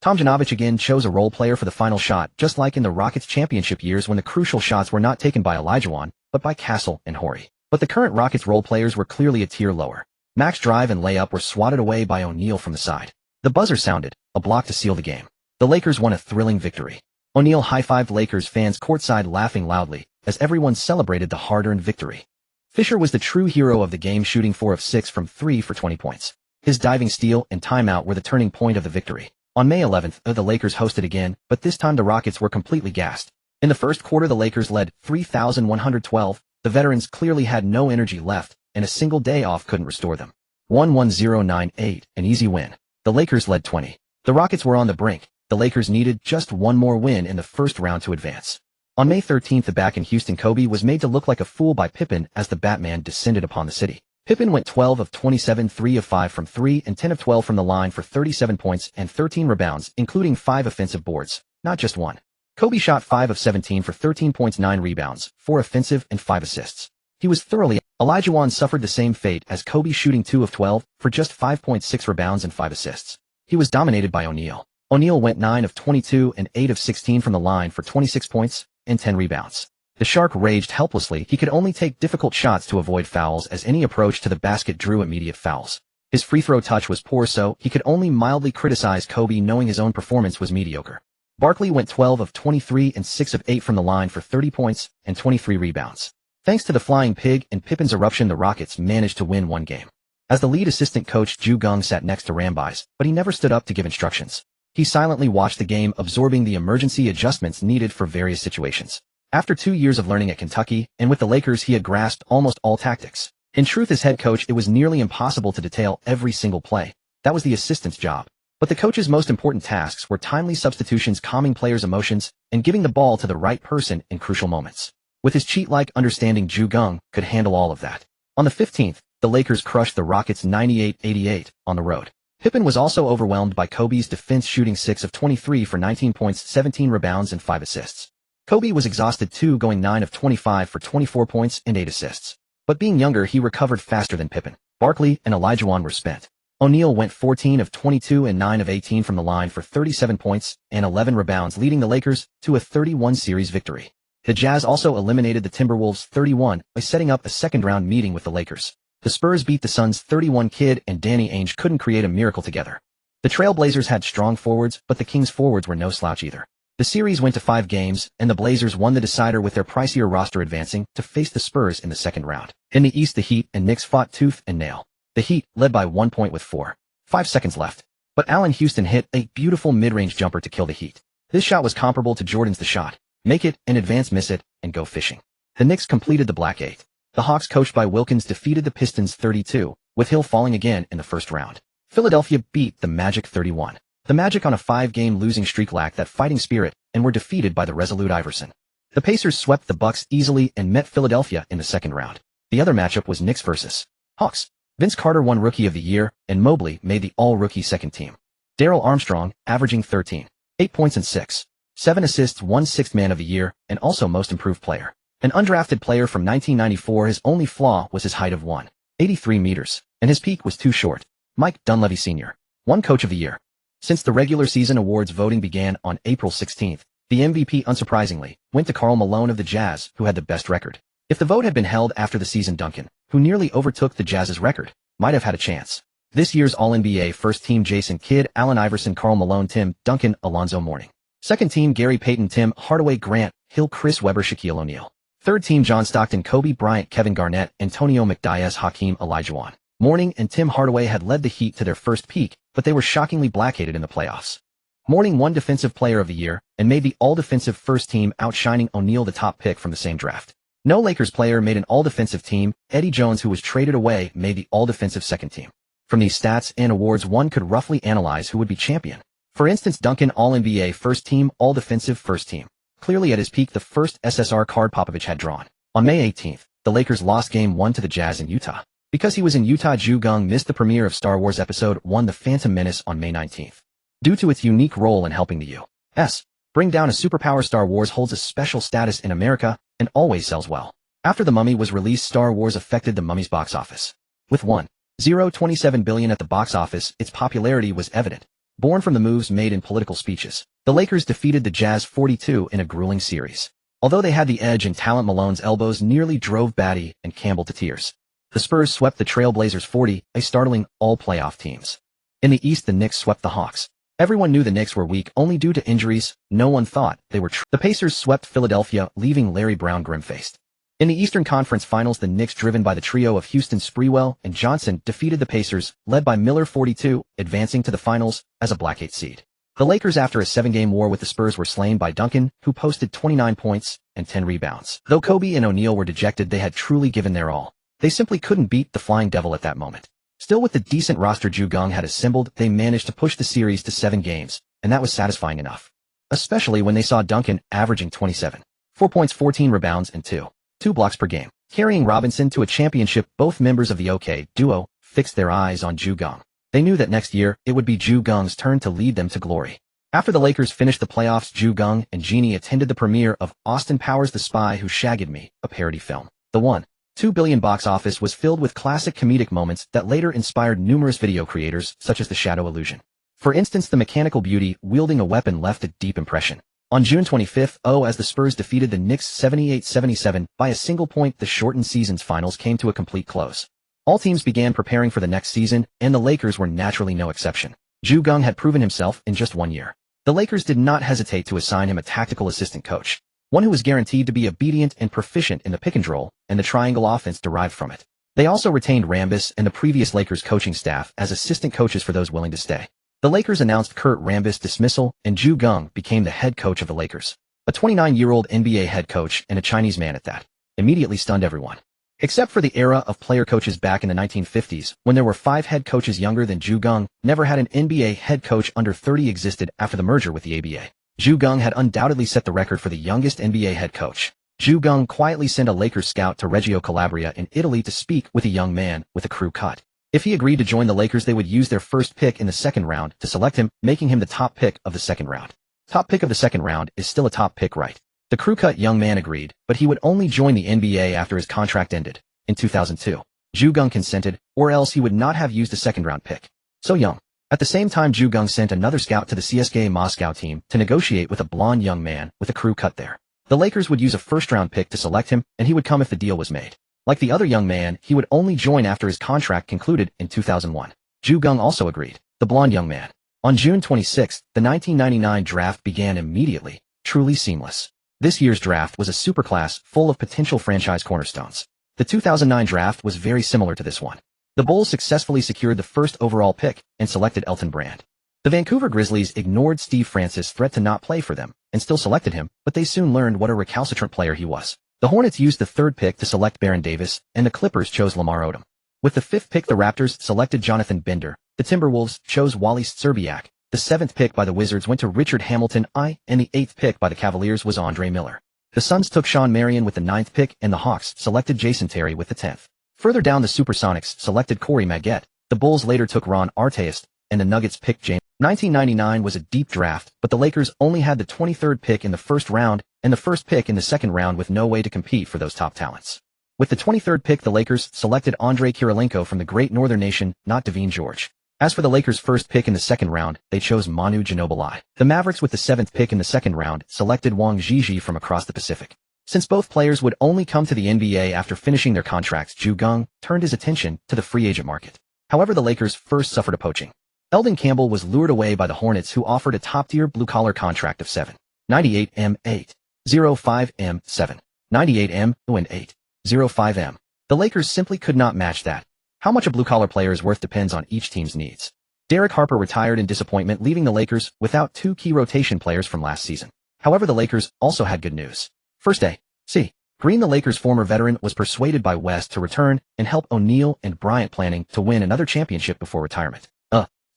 Tomjanovich again chose a role player for the final shot, just like in the Rockets championship years when the crucial shots were not taken by Olajuwon, but by Castle and Horry. But the current Rockets role players were clearly a tier lower. Mack's drive and layup were swatted away by O'Neal from the side. The buzzer sounded, a block to seal the game. The Lakers won a thrilling victory. O'Neal high-fived Lakers fans courtside, laughing loudly as everyone celebrated the hard-earned victory. Fisher was the true hero of the game, shooting 4 of 6 from 3 for 20 points. His diving steal and timeout were the turning point of the victory. On May 11th, the Lakers hosted again, but this time the Rockets were completely gassed. In the first quarter, the Lakers led 3,112. The veterans clearly had no energy left, and a single day off couldn't restore them. 1-1-0-9-8, an easy win. The Lakers led 20. The Rockets were on the brink. The Lakers needed just one more win in the first round to advance. On May 13th, back in Houston, Kobe was made to look like a fool by Pippen as the Batman descended upon the city. Pippen went 12 of 27, 3 of 5 from 3, and 10 of 12 from the line for 37 points and 13 rebounds, including 5 offensive boards, not just 1. Kobe shot 5 of 17 for 13 points, 9 rebounds, 4 offensive, and 5 assists. He was thoroughly. Olajuwon suffered the same fate as Kobe, shooting 2 of 12 for just 5.6 rebounds and 5 assists. He was dominated by O'Neal. O'Neal went 9 of 22 and 8 of 16 from the line for 26 points and 10 rebounds. The Shark raged helplessly. He could only take difficult shots to avoid fouls, as any approach to the basket drew immediate fouls. His free throw touch was poor, so he could only mildly criticize Kobe, knowing his own performance was mediocre. Barkley went 12 of 23 and 6 of 8 from the line for 30 points and 23 rebounds. Thanks to the flying pig and Pippen's eruption, the Rockets managed to win 1 game. As the lead assistant coach, Geng sat next to Rambies, but he never stood up to give instructions. He silently watched the game, absorbing the emergency adjustments needed for various situations. After 2 years of learning at Kentucky, and with the Lakers, he had grasped almost all tactics. In truth, as head coach, it was nearly impossible to detail every single play. That was the assistant's job. But the coach's most important tasks were timely substitutions, calming players' emotions, and giving the ball to the right person in crucial moments. With his cheat-like understanding, Geng could handle all of that. On the 15th, the Lakers crushed the Rockets 98-88 on the road. Pippen was also overwhelmed by Kobe's defense, shooting 6 of 23 for 19 points, 17 rebounds, and 5 assists. Kobe was exhausted too, going 9 of 25 for 24 points and 8 assists. But being younger, he recovered faster than Pippen. Barkley and Olajuwon were spent. O'Neal went 14 of 22 and 9 of 18 from the line for 37 points and 11 rebounds, leading the Lakers to a 31-series victory. The Jazz also eliminated the Timberwolves 31 by setting up a second-round meeting with the Lakers. The Spurs beat the Suns 31. Kidd and Danny Ainge couldn't create a miracle together. The Trailblazers had strong forwards, but the Kings' forwards were no slouch either. The series went to 5 games, and the Blazers won the decider with their pricier roster advancing to face the Spurs in the second round. In the East, the Heat and Knicks fought tooth and nail. The Heat led by 1 point with 4.5 seconds left. But Allen Houston hit a beautiful mid-range jumper to kill the Heat. This shot was comparable to Jordan's The Shot. Make it, in advance, miss it, and go fishing. The Knicks completed the Black Eight. The Hawks, coached by Wilkins, defeated the Pistons 32, with Hill falling again in the first round. Philadelphia beat the Magic 31. The Magic, on a 5-game losing streak, lacked that fighting spirit and were defeated by the resolute Iverson. The Pacers swept the Bucks easily and met Philadelphia in the second round. The other matchup was Knicks versus Hawks. Vince Carter won Rookie of the Year, and Mobley made the All-Rookie second team. Darrell Armstrong, averaging 13.8 points and 6.7 assists, won Sixth Man of the Year and also Most Improved Player. An undrafted player from 1994, his only flaw was his height of 183 meters, and his peak was too short. Mike Dunleavy Sr. won Coach of the Year. Since the regular season awards voting began on April 16th, the MVP, unsurprisingly, went to Karl Malone of the Jazz, who had the best record. If the vote had been held after the season, Duncan, who nearly overtook the Jazz's record, might have had a chance. This year's All-NBA first team: Jason Kidd, Allen Iverson, Karl Malone, Tim Duncan, Alonzo Mourning. Second team: Gary Payton, Tim Hardaway, Grant Hill, Chris Webber, Shaquille O'Neal. Third team: John Stockton, Kobe Bryant, Kevin Garnett, Antonio McDyess, Hakeem Olajuwon. Mourning and Tim Hardaway had led the Heat to their first peak, but they were shockingly blackheaded in the playoffs. Mourning won Defensive Player of the Year and made the All-Defensive first team, outshining O'Neal, the top pick from the same draft. No Lakers player made an All-Defensive team. Eddie Jones, who was traded away, made the All-Defensive second team. From these stats and awards, one could roughly analyze who would be champion. For instance, Duncan, All-NBA first team, All-Defensive first team. Clearly at his peak, the first SSR card Popovich had drawn. On May 18th, the Lakers lost Game 1 to the Jazz in Utah. Because he was in Utah, Geng missed the premiere of Star Wars Episode 1: The Phantom Menace on May 19th. Due to its unique role in helping the U.S. bring down a superpower, Star Wars holds a special status in America and always sells well. After The Mummy was released, Star Wars affected The Mummy's box office. With $1.027 billion at the box office, its popularity was evident. Born from the moves made in political speeches, the Lakers defeated the Jazz 42 in a grueling series. Although they had the edge in talent, Malone's elbows nearly drove Batty and Campbell to tears. The Spurs swept the Trailblazers 40, a startling all-playoff teams. In the East, the Knicks swept the Hawks. Everyone knew the Knicks were weak only due to injuries. No one thought they were true. The Pacers swept Philadelphia, leaving Larry Brown grim-faced. In the Eastern Conference Finals, the Knicks, driven by the trio of Houston, Sprewell, and Johnson, defeated the Pacers, led by Miller 42, advancing to the finals as a black 8 seed. The Lakers, after a 7-game war with the Spurs, were slain by Duncan, who posted 29 points and 10 rebounds. Though Kobe and O'Neal were dejected, they had truly given their all. They simply couldn't beat the Flying Devil at that moment. Still, with the decent roster Geng had assembled, they managed to push the series to 7 games, and that was satisfying enough. Especially when they saw Duncan averaging 27, 4 points, 14 rebounds, and 2 blocks per game, carrying Robinson to a championship. Both members of the OK duo fixed their eyes on Geng. They knew that next year, it would be Geng's turn to lead them to glory. After the Lakers finished the playoffs, Geng and Jeanie attended the premiere of Austin Powers: The Spy Who Shagged Me, a parody film. The $1.2 billion box office was filled with classic comedic moments that later inspired numerous video creators, such as the Shadow Illusion. For instance, the mechanical beauty wielding a weapon left a deep impression. On June 25th, as the Spurs defeated the Knicks 78-77 by a single point, the shortened season's finals came to a complete close. All teams began preparing for the next season, and the Lakers were naturally no exception. Geng had proven himself in just 1 year. The Lakers did not hesitate to assign him a tactical assistant coach, one who was guaranteed to be obedient and proficient in the pick and roll and the triangle offense derived from it. They also retained Rambis and the previous Lakers coaching staff as assistant coaches for those willing to stay. The Lakers announced Kurt Rambis' dismissal, and Geng became the head coach of the Lakers. A 29-year-old NBA head coach, and a Chinese man at that, immediately stunned everyone. Except for the era of player coaches back in the 1950s, when there were 5 head coaches younger than Geng, never had an NBA head coach under 30 existed after the merger with the ABA. Geng had undoubtedly set the record for the youngest NBA head coach. Geng quietly sent a Lakers scout to Reggio Calabria in Italy to speak with a young man with a crew cut. If he agreed to join the Lakers, they would use their first pick in the second round to select him, making him the top pick of the second round. Top pick of the second round is still a top pick, right? The crew-cut young man agreed, but he would only join the NBA after his contract ended. In 2002, Geng consented, or else he would not have used a second-round pick. So young. At the same time, Geng sent another scout to the CSKA Moscow team to negotiate with a blonde young man with a crew cut there. The Lakers would use a first-round pick to select him, and he would come if the deal was made. Like the other young man, he would only join after his contract concluded in 2001. Geng also agreed. The blonde young man. On June 26, the 1999 draft began immediately, truly seamless. This year's draft was a superclass full of potential franchise cornerstones. The 2009 draft was very similar to this one. The Bulls successfully secured the first overall pick and selected Elton Brand. The Vancouver Grizzlies ignored Steve Francis' threat to not play for them and still selected him, but they soon learned what a recalcitrant player he was. The Hornets used the third pick to select Baron Davis, and the Clippers chose Lamar Odom. With the fifth pick, the Raptors selected Jonathan Bender. The Timberwolves chose Wally Szczerbiak. The seventh pick by the Wizards went to Richard Hamilton I, and the eighth pick by the Cavaliers was Andre Miller. The Suns took Sean Marion with the ninth pick, and the Hawks selected Jason Terry with the 10th. Further down, the Supersonics selected Corey Maggette. The Bulls later took Ron Artest, and the Nuggets picked James. 1999 was a deep draft, but the Lakers only had the 23rd pick in the first round and the first pick in the second round with no way to compete for those top talents. With the 23rd pick, the Lakers selected Andrei Kirilenko from the Great Northern Nation, not Devine George. As for the Lakers' first pick in the second round, they chose Manu Ginobili. The Mavericks, with the 7th pick in the second round, selected Wang Zhizhi from across the Pacific. Since both players would only come to the NBA after finishing their contracts, Geng turned his attention to the free agent market. However, the Lakers first suffered a poaching. Eldon Campbell was lured away by the Hornets, who offered a top-tier blue-collar contract of $7.98 M, $8.05 M, $7.98 M, and $8.05 M. The Lakers simply could not match that. How much a blue-collar player is worth depends on each team's needs. Derek Harper retired in disappointment, leaving the Lakers without two key rotation players from last season. However, the Lakers also had good news. First day, C. Green, the Lakers' former veteran, was persuaded by West to return and help O'Neal and Bryant, planning to win another championship before retirement.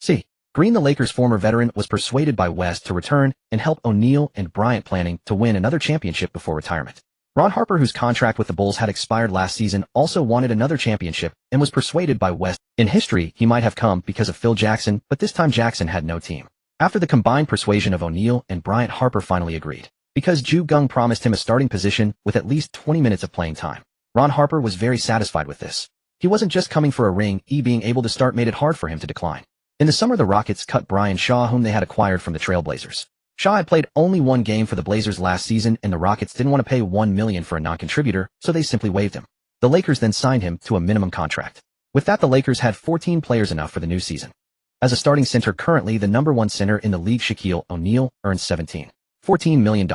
C. Green, the Lakers' former veteran, was persuaded by West to return and help O'Neal and Bryant, planning to win another championship before retirement. Ron Harper, whose contract with the Bulls had expired last season, also wanted another championship and was persuaded by West. In history, he might have come because of Phil Jackson, but this time Jackson had no team. After the combined persuasion of O'Neal and Bryant, Harper finally agreed. Because Geng promised him a starting position with at least 20 minutes of playing time. Ron Harper was very satisfied with this. He wasn't just coming for a ring, being able to start made it hard for him to decline. In the summer, the Rockets cut Brian Shaw, whom they had acquired from the Trail Blazers. Shaw had played only one game for the Blazers last season, and the Rockets didn't want to pay $1 million for a non-contributor, so they simply waived him. The Lakers then signed him to a minimum contract. With that, the Lakers had 14 players, enough for the new season. As a starting center, currently the #1 center in the league, Shaquille O'Neal, earns $14 million.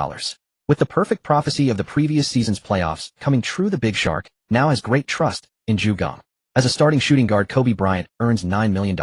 With the perfect prophecy of the previous season's playoffs coming true, the Big Shark now has great trust in Geng. As a starting shooting guard, Kobe Bryant earns $9 million.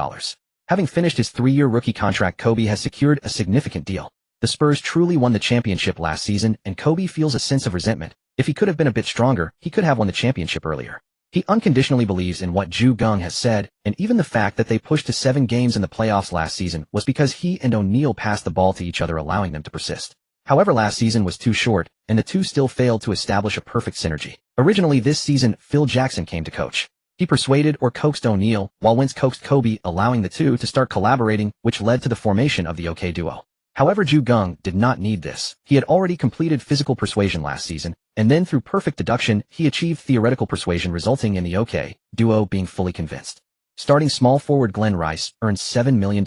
Having finished his 3-year rookie contract, Kobe has secured a significant deal. The Spurs truly won the championship last season, and Kobe feels a sense of resentment. If he could have been a bit stronger, he could have won the championship earlier. He unconditionally believes in what Geng has said, and even the fact that they pushed to 7 games in the playoffs last season was because he and O'Neal passed the ball to each other, allowing them to persist. However, last season was too short, and the two still failed to establish a perfect synergy. Originally this season, Phil Jackson came to coach. He persuaded or coaxed O'Neal, while Wentz coaxed Kobe, allowing the two to start collaborating, which led to the formation of the OK Duo. However, Geng did not need this. He had already completed physical persuasion last season, and then through perfect deduction, he achieved theoretical persuasion, resulting in the OK Duo being fully convinced. Starting small forward Glenn Rice earned $7 million.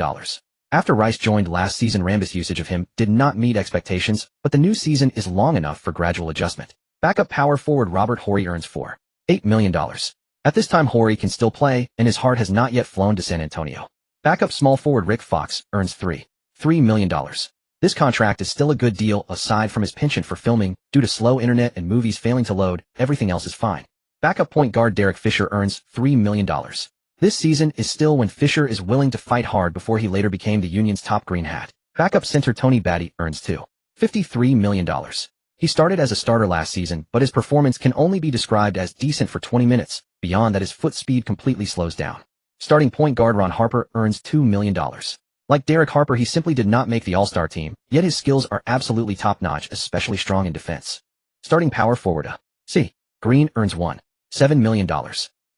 After Rice joined last season, Rambis' usage of him did not meet expectations, but the new season is long enough for gradual adjustment. Backup power forward Robert Horry earns $8 million. At this time, Horry can still play, and his heart has not yet flown to San Antonio. Backup small forward Rick Fox earns $3 million. This contract is still a good deal. Aside from his penchant for filming, due to slow internet and movies failing to load, everything else is fine. Backup point guard Derek Fisher earns $3 million. This season is still when Fisher is willing to fight hard before he later became the Union's top green hat. Backup center Tony Batty earns $53 million. He started as a starter last season, but his performance can only be described as decent for 20 minutes. Beyond that, his foot speed completely slows down. Starting point guard Ron Harper earns $2 million. Like Derek Harper, he simply did not make the All-Star team, yet his skills are absolutely top-notch, especially strong in defense. Starting power forward C. Green earns $7 million.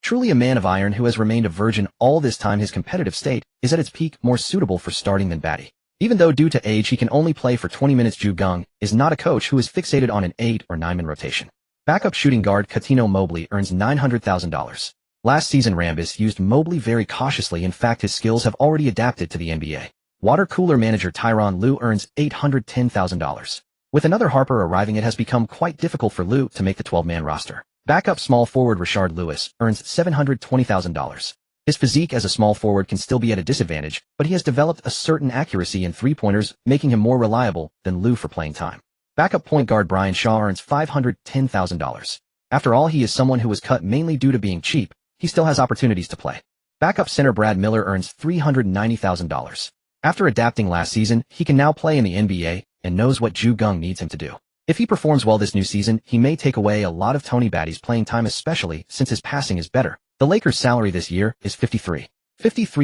Truly a man of iron who has remained a virgin all this time, his competitive state is at its peak, more suitable for starting than Batty. Even though due to age he can only play for 20 minutes, Geng is not a coach who is fixated on an 8 or 9-man rotation. Backup shooting guard Cuttino Mobley earns $900,000. Last season, Rambis used Mobley very cautiously. In fact, his skills have already adapted to the NBA. Water cooler manager Tyronn Lue earns $810,000. With another Harper arriving, it has become quite difficult for Lue to make the 12-man roster. Backup small forward Rashard Lewis earns $720,000. His physique as a small forward can still be at a disadvantage, but he has developed a certain accuracy in three-pointers, making him more reliable than Lue for playing time. Backup point guard Brian Shaw earns $510,000. After all, he is someone who was cut mainly due to being cheap. He still has opportunities to play. Backup center Brad Miller earns $390,000. After adapting last season, he can now play in the NBA and knows what Geng needs him to do. If he performs well this new season, he may take away a lot of Tony Batty's playing time, especially since his passing is better. The Lakers' salary this year is $53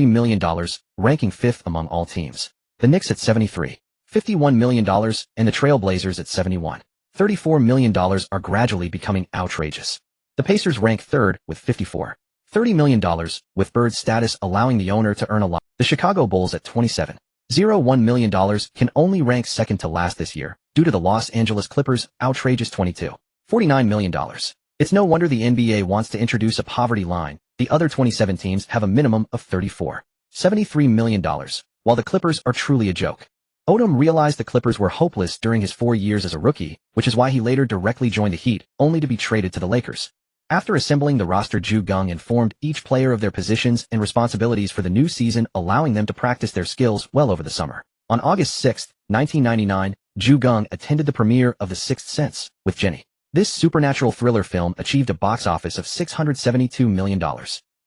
million, ranking 5th among all teams. The Knicks at $51 million, and the Trail Blazers at $34 million are gradually becoming outrageous. The Pacers rank 3rd with $30 million, with Bird status allowing the owner to earn a lot. The Chicago Bulls at $27.01 million can only rank 2nd to last this year, due to the Los Angeles Clippers' outrageous $22.49 million. It's no wonder the NBA wants to introduce a poverty line. The other 27 teams have a minimum of $73 million, while the Clippers are truly a joke. Odom realized the Clippers were hopeless during his 4 years as a rookie, which is why he later directly joined the Heat, only to be traded to the Lakers. After assembling the roster, Geng informed each player of their positions and responsibilities for the new season, allowing them to practice their skills well over the summer. On August 6, 1999, Geng attended the premiere of The Sixth Sense with Jeanie. This supernatural thriller film achieved a box office of $672 million.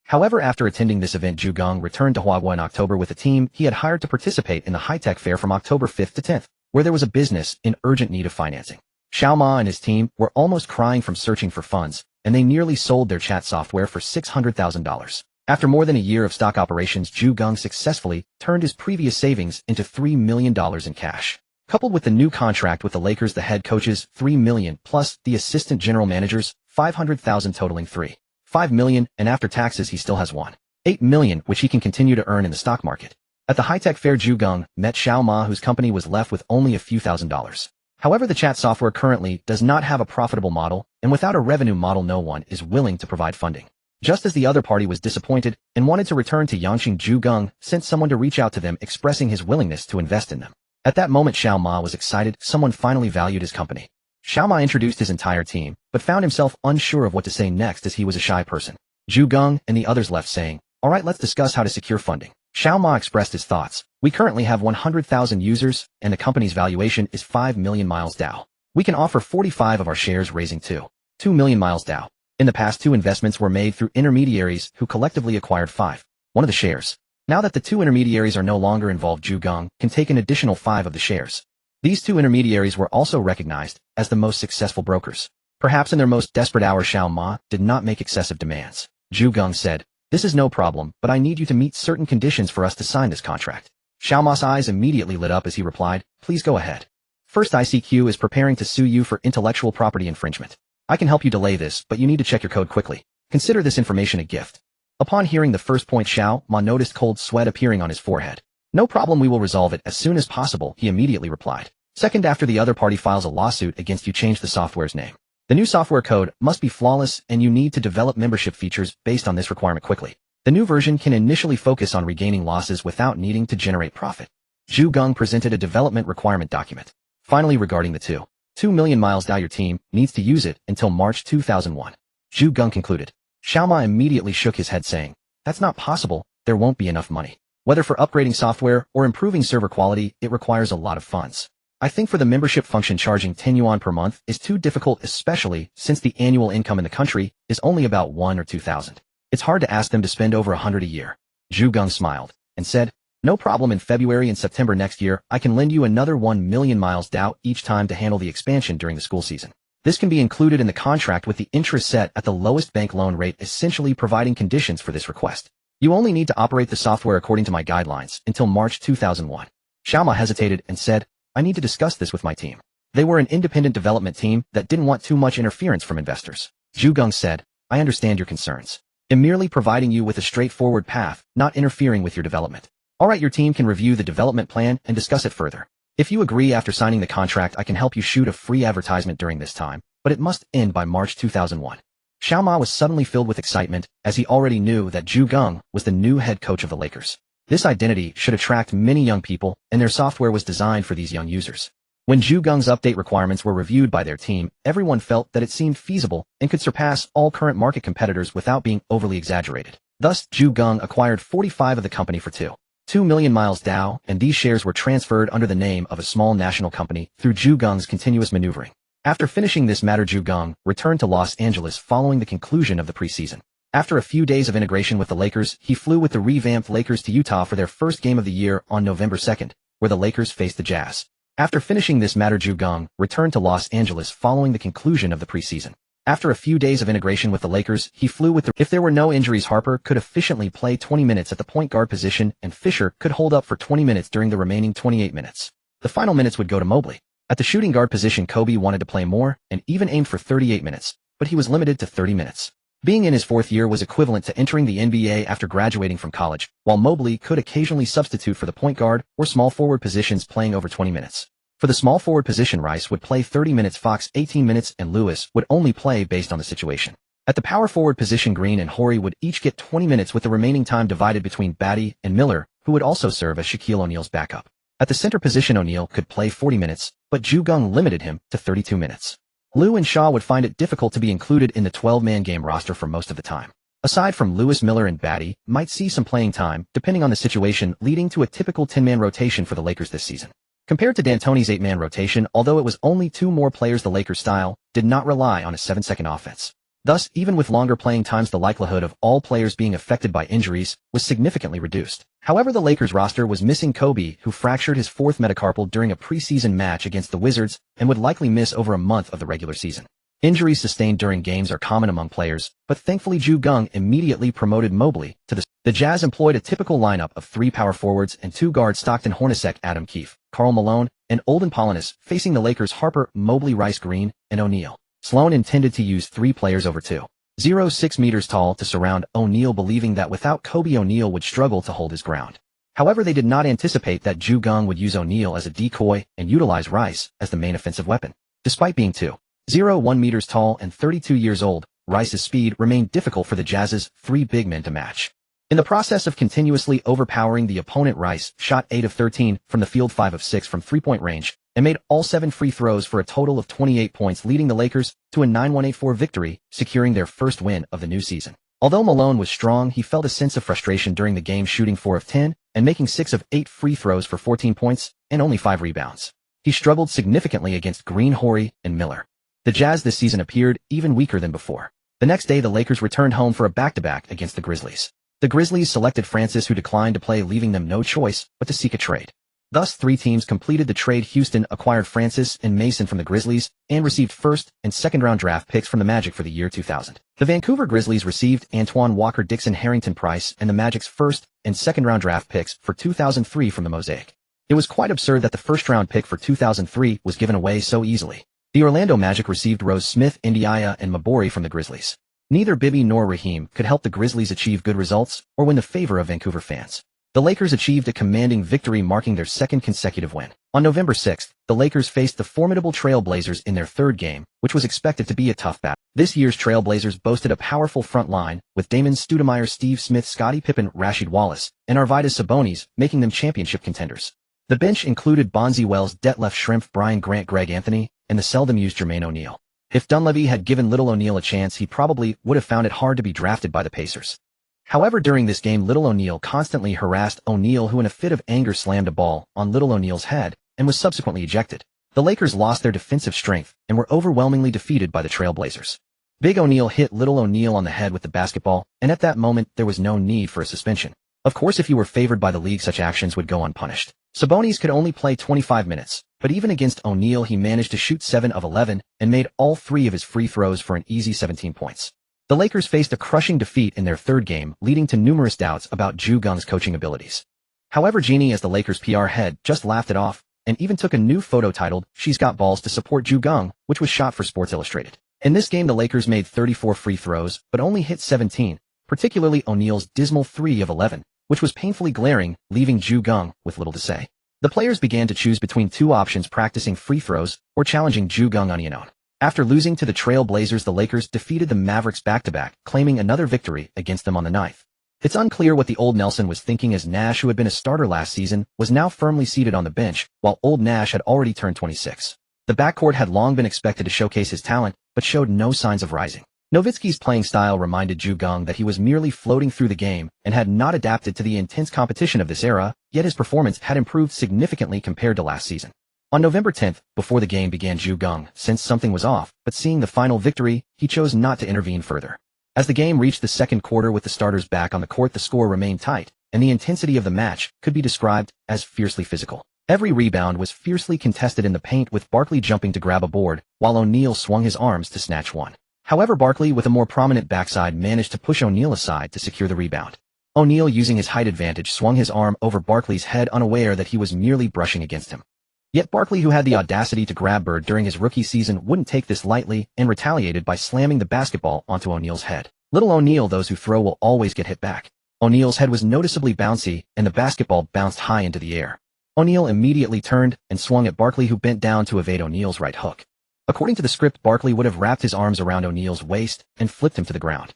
However, after attending this event, Geng returned to Hawaii in October with a team he had hired to participate in the high-tech fair from October 5th to 10th, where there was a business in urgent need of financing. Xiao Ma and his team were almost crying from searching for funds, and they nearly sold their chat software for $600,000. After more than a year of stock operations, Geng successfully turned his previous savings into $3 million in cash. Coupled with the new contract with the Lakers, the head coaches $3 million plus the assistant general managers $500,000, totaling $5 million, and after taxes he still has $8 million, which he can continue to earn in the stock market. At the high-tech fair, Geng met Xiao Ma, whose company was left with only a few $1,000s. However, the chat software currently does not have a profitable model, and without a revenue model, no one is willing to provide funding. Just as the other party was disappointed and wanted to return to Yangqing, Geng sent someone to reach out to them, expressing his willingness to invest in them. At that moment, Xiao Ma was excited. Someone finally valued his company. Xiao Ma introduced his entire team, but found himself unsure of what to say next, as he was a shy person. Geng and the others left, saying, "All right, let's discuss how to secure funding." Xiao Ma expressed his thoughts. "We currently have 100,000 users, and the company's valuation is 5 million miles DAO. We can offer 45 of our shares, raising 2 million miles DAO. In the past, 2 investments were made through intermediaries who collectively acquired 5 of the shares. Now that the 2 intermediaries are no longer involved, Geng can take an additional 5 of the shares. These 2 intermediaries were also recognized as the most successful brokers. Perhaps in their most desperate hour, Xiao Ma did not make excessive demands. Geng said, "This is no problem, but I need you to meet certain conditions for us to sign this contract." Xiao Ma's eyes immediately lit up as he replied, "Please go ahead. First, ICQ is preparing to sue you for intellectual property infringement. I can help you delay this, but you need to check your code quickly. Consider this information a gift." Upon hearing the first point, Xiao Ma noticed cold sweat appearing on his forehead. "No problem, we will resolve it as soon as possible," he immediately replied. "Second, after the other party files a lawsuit against you, change the software's name. The new software code must be flawless, and you need to develop membership features based on this requirement quickly. The new version can initially focus on regaining losses without needing to generate profit." Geng presented a development requirement document. Finally, regarding the 2 million miles DAO, your team needs to use it until March 2001. Geng concluded. Xiao Ma immediately shook his head, saying, "That's not possible. There won't be enough money. Whether for upgrading software or improving server quality, it requires a lot of funds. I think for the membership function, charging 10 yuan per month is too difficult, especially since the annual income in the country is only about 1 or 2,000. It's hard to ask them to spend over 100 a year." Geng smiled and said, "No problem. In February and September next year, I can lend you another 1 million miles DAO each time to handle the expansion during the school season. This can be included in the contract with the interest set at the lowest bank loan rate, essentially providing conditions for this request. You only need to operate the software according to my guidelines until March 2001. Xiao Ma hesitated and said, "I need to discuss this with my team." They were an independent development team that didn't want too much interference from investors. Geng said, "I understand your concerns. I'm merely providing you with a straightforward path, not interfering with your development. All right, your team can review the development plan and discuss it further. If you agree after signing the contract, I can help you shoot a free advertisement during this time, but it must end by March 2001. Xiao Ma was suddenly filled with excitement, as he already knew that Geng was the new head coach of the Lakers. This identity should attract many young people, and their software was designed for these young users. When Geng's update requirements were reviewed by their team, everyone felt that it seemed feasible and could surpass all current market competitors without being overly exaggerated. Thus, Geng acquired 45 of the company for 2 million miles DAO, and these shares were transferred under the name of a small national company through Geng's continuous maneuvering. After finishing this matter, Geng returned to Los Angeles following the conclusion of the preseason. After a few days of integration with the Lakers, he flew with the revamped Lakers to Utah for their first game of the year on November 2nd, where the Lakers faced the Jazz. After finishing this matter, Geng returned to Los Angeles following the conclusion of the preseason. After a few days of integration with the Lakers, he flew with the... If there were no injuries, Harper could efficiently play 20 minutes at the point guard position, and Fisher could hold up for 20 minutes during the remaining 28 minutes. The final minutes would go to Mobley. At the shooting guard position, Kobe wanted to play more, and even aimed for 38 minutes, but he was limited to 30 minutes. Being in his 4th year was equivalent to entering the NBA after graduating from college, while Mobley could occasionally substitute for the point guard or small forward positions, playing over 20 minutes. For the small forward position, Rice would play 30 minutes, Fox 18 minutes, and Lewis would only play based on the situation. At the power forward position, Green and Horry would each get 20 minutes, with the remaining time divided between Batty and Miller, who would also serve as Shaquille O'Neal's backup. At the center position, O'Neal could play 40 minutes, but Geng limited him to 32 minutes. Liu and Shaw would find it difficult to be included in the 12-man game roster for most of the time. Aside from Lewis, Miller, and Batty, might see some playing time, depending on the situation, leading to a typical 10-man rotation for the Lakers this season. Compared to D'Antoni's 8-man rotation, although it was only 2 more players, the Lakers' style did not rely on a 7-second offense. Thus, even with longer playing times, the likelihood of all players being affected by injuries was significantly reduced. However, the Lakers roster was missing Kobe, who fractured his 4th metacarpal during a preseason match against the Wizards and would likely miss over a month of the regular season. Injuries sustained during games are common among players, but thankfully Geng immediately promoted Mobley to the Jazz employed a typical lineup of 3 power forwards and 2 guards: Stockton, Hornacek, Adam Keefe, Karl Malone, and Olden Polinis, facing the Lakers Harper, Mobley, Rice, Green, and O'Neal. Sloan intended to use 3 players over 2.06 meters tall to surround O'Neal, believing that without Kobe, O'Neal would struggle to hold his ground. However, they did not anticipate that Geng would use O'Neal as a decoy and utilize Rice as the main offensive weapon. Despite being 2.01 meters tall and 32 years old, Rice's speed remained difficult for the Jazz's 3 big men to match. In the process of continuously overpowering the opponent, Rice shot 8 of 13 from the field, 5 of 6 from 3-point range, and made all 7 free throws for a total of 28 points, leading the Lakers to a 9-1-8-4 victory, securing their first win of the new season. Although Malone was strong, he felt a sense of frustration during the game, shooting 4 of 10 and making 6 of 8 free throws for 14 points and only 5 rebounds. He struggled significantly against Green, Horry, and Miller. The Jazz this season appeared even weaker than before. The next day, the Lakers returned home for a back-to-back against the Grizzlies. The Grizzlies selected Francis, who declined to play, leaving them no choice but to seek a trade. Thus, 3 teams completed the trade. Houston acquired Francis and Mason from the Grizzlies and received 1st and 2nd-round draft picks from the Magic for the year 2000. The Vancouver Grizzlies received Antoine Walker, Dixon, Harrington Price, and the Magic's 1st and 2nd-round draft picks for 2003 from the Mosaic. It was quite absurd that the 1st-round pick for 2003 was given away so easily. The Orlando Magic received Rose Smith, Indiana, and Mabori from the Grizzlies. Neither Bibby nor Raheem could help the Grizzlies achieve good results or win the favor of Vancouver fans. The Lakers achieved a commanding victory, marking their 2nd consecutive win. On November 6th, the Lakers faced the formidable Trail Blazers in their 3rd game, which was expected to be a tough battle. This year's Trail Blazers boasted a powerful front line, with Damon Stoudemire, Steve Smith, Scottie Pippen, Rasheed Wallace, and Arvydas Sabonis, making them championship contenders. The bench included Bonzi Wells, Detlef Schrempf, Brian Grant, Greg Anthony, and the seldom used Jermaine O'Neal. If Dunleavy had given Little O'Neal a chance, he probably would have found it hard to be drafted by the Pacers. However, during this game, Little O'Neal constantly harassed O'Neal, who in a fit of anger slammed a ball on Little O'Neal's head and was subsequently ejected. The Lakers lost their defensive strength and were overwhelmingly defeated by the Trail Blazers. Big O'Neal hit Little O'Neal on the head with the basketball, and at that moment, there was no need for a suspension. Of course, if you were favored by the league, such actions would go unpunished. Sabonis could only play 25 minutes, but even against O'Neal, he managed to shoot 7 of 11 and made all 3 of his free throws for an easy 17 points. The Lakers faced a crushing defeat in their 3rd game, leading to numerous doubts about Geng's coaching abilities. However, Jeanie, as the Lakers' PR head, just laughed it off and even took a new photo titled "She's Got Balls" to support Geng, which was shot for Sports Illustrated. In this game, the Lakers made 34 free throws but only hit 17, particularly O'Neal's dismal 3 of 11, which was painfully glaring, leaving Geng with little to say. The players began to choose between 2 options: practicing free throws or challenging Geng on own. After losing to the Trail Blazers, the Lakers defeated the Mavericks back-to-back, claiming another victory against them on the 9th. It's unclear what the old Nelson was thinking, as Nash, who had been a starter last season, was now firmly seated on the bench, while old Nash had already turned 26. The backcourt had long been expected to showcase his talent, but showed no signs of rising. Nowitzki's playing style reminded Geng that he was merely floating through the game and had not adapted to the intense competition of this era, yet his performance had improved significantly compared to last season. On November 10th, before the game began, Geng sensed something was off, but seeing the final victory, he chose not to intervene further. As the game reached the 2nd quarter with the starters back on the court, the score remained tight, and the intensity of the match could be described as fiercely physical. Every rebound was fiercely contested in the paint, with Barkley jumping to grab a board, while O'Neal swung his arms to snatch one. However, Barkley, with a more prominent backside, managed to push O'Neal aside to secure the rebound. O'Neal, using his height advantage, swung his arm over Barkley's head, unaware that he was merely brushing against him. Yet Barkley, who had the audacity to grab Bird during his rookie season, wouldn't take this lightly and retaliated by slamming the basketball onto O'Neal's head. Little O'Neal: those who throw will always get hit back. O'Neal's head was noticeably bouncy, and the basketball bounced high into the air. O'Neal immediately turned and swung at Barkley, who bent down to evade O'Neal's right hook. According to the script, Barkley would have wrapped his arms around O'Neal's waist and flipped him to the ground.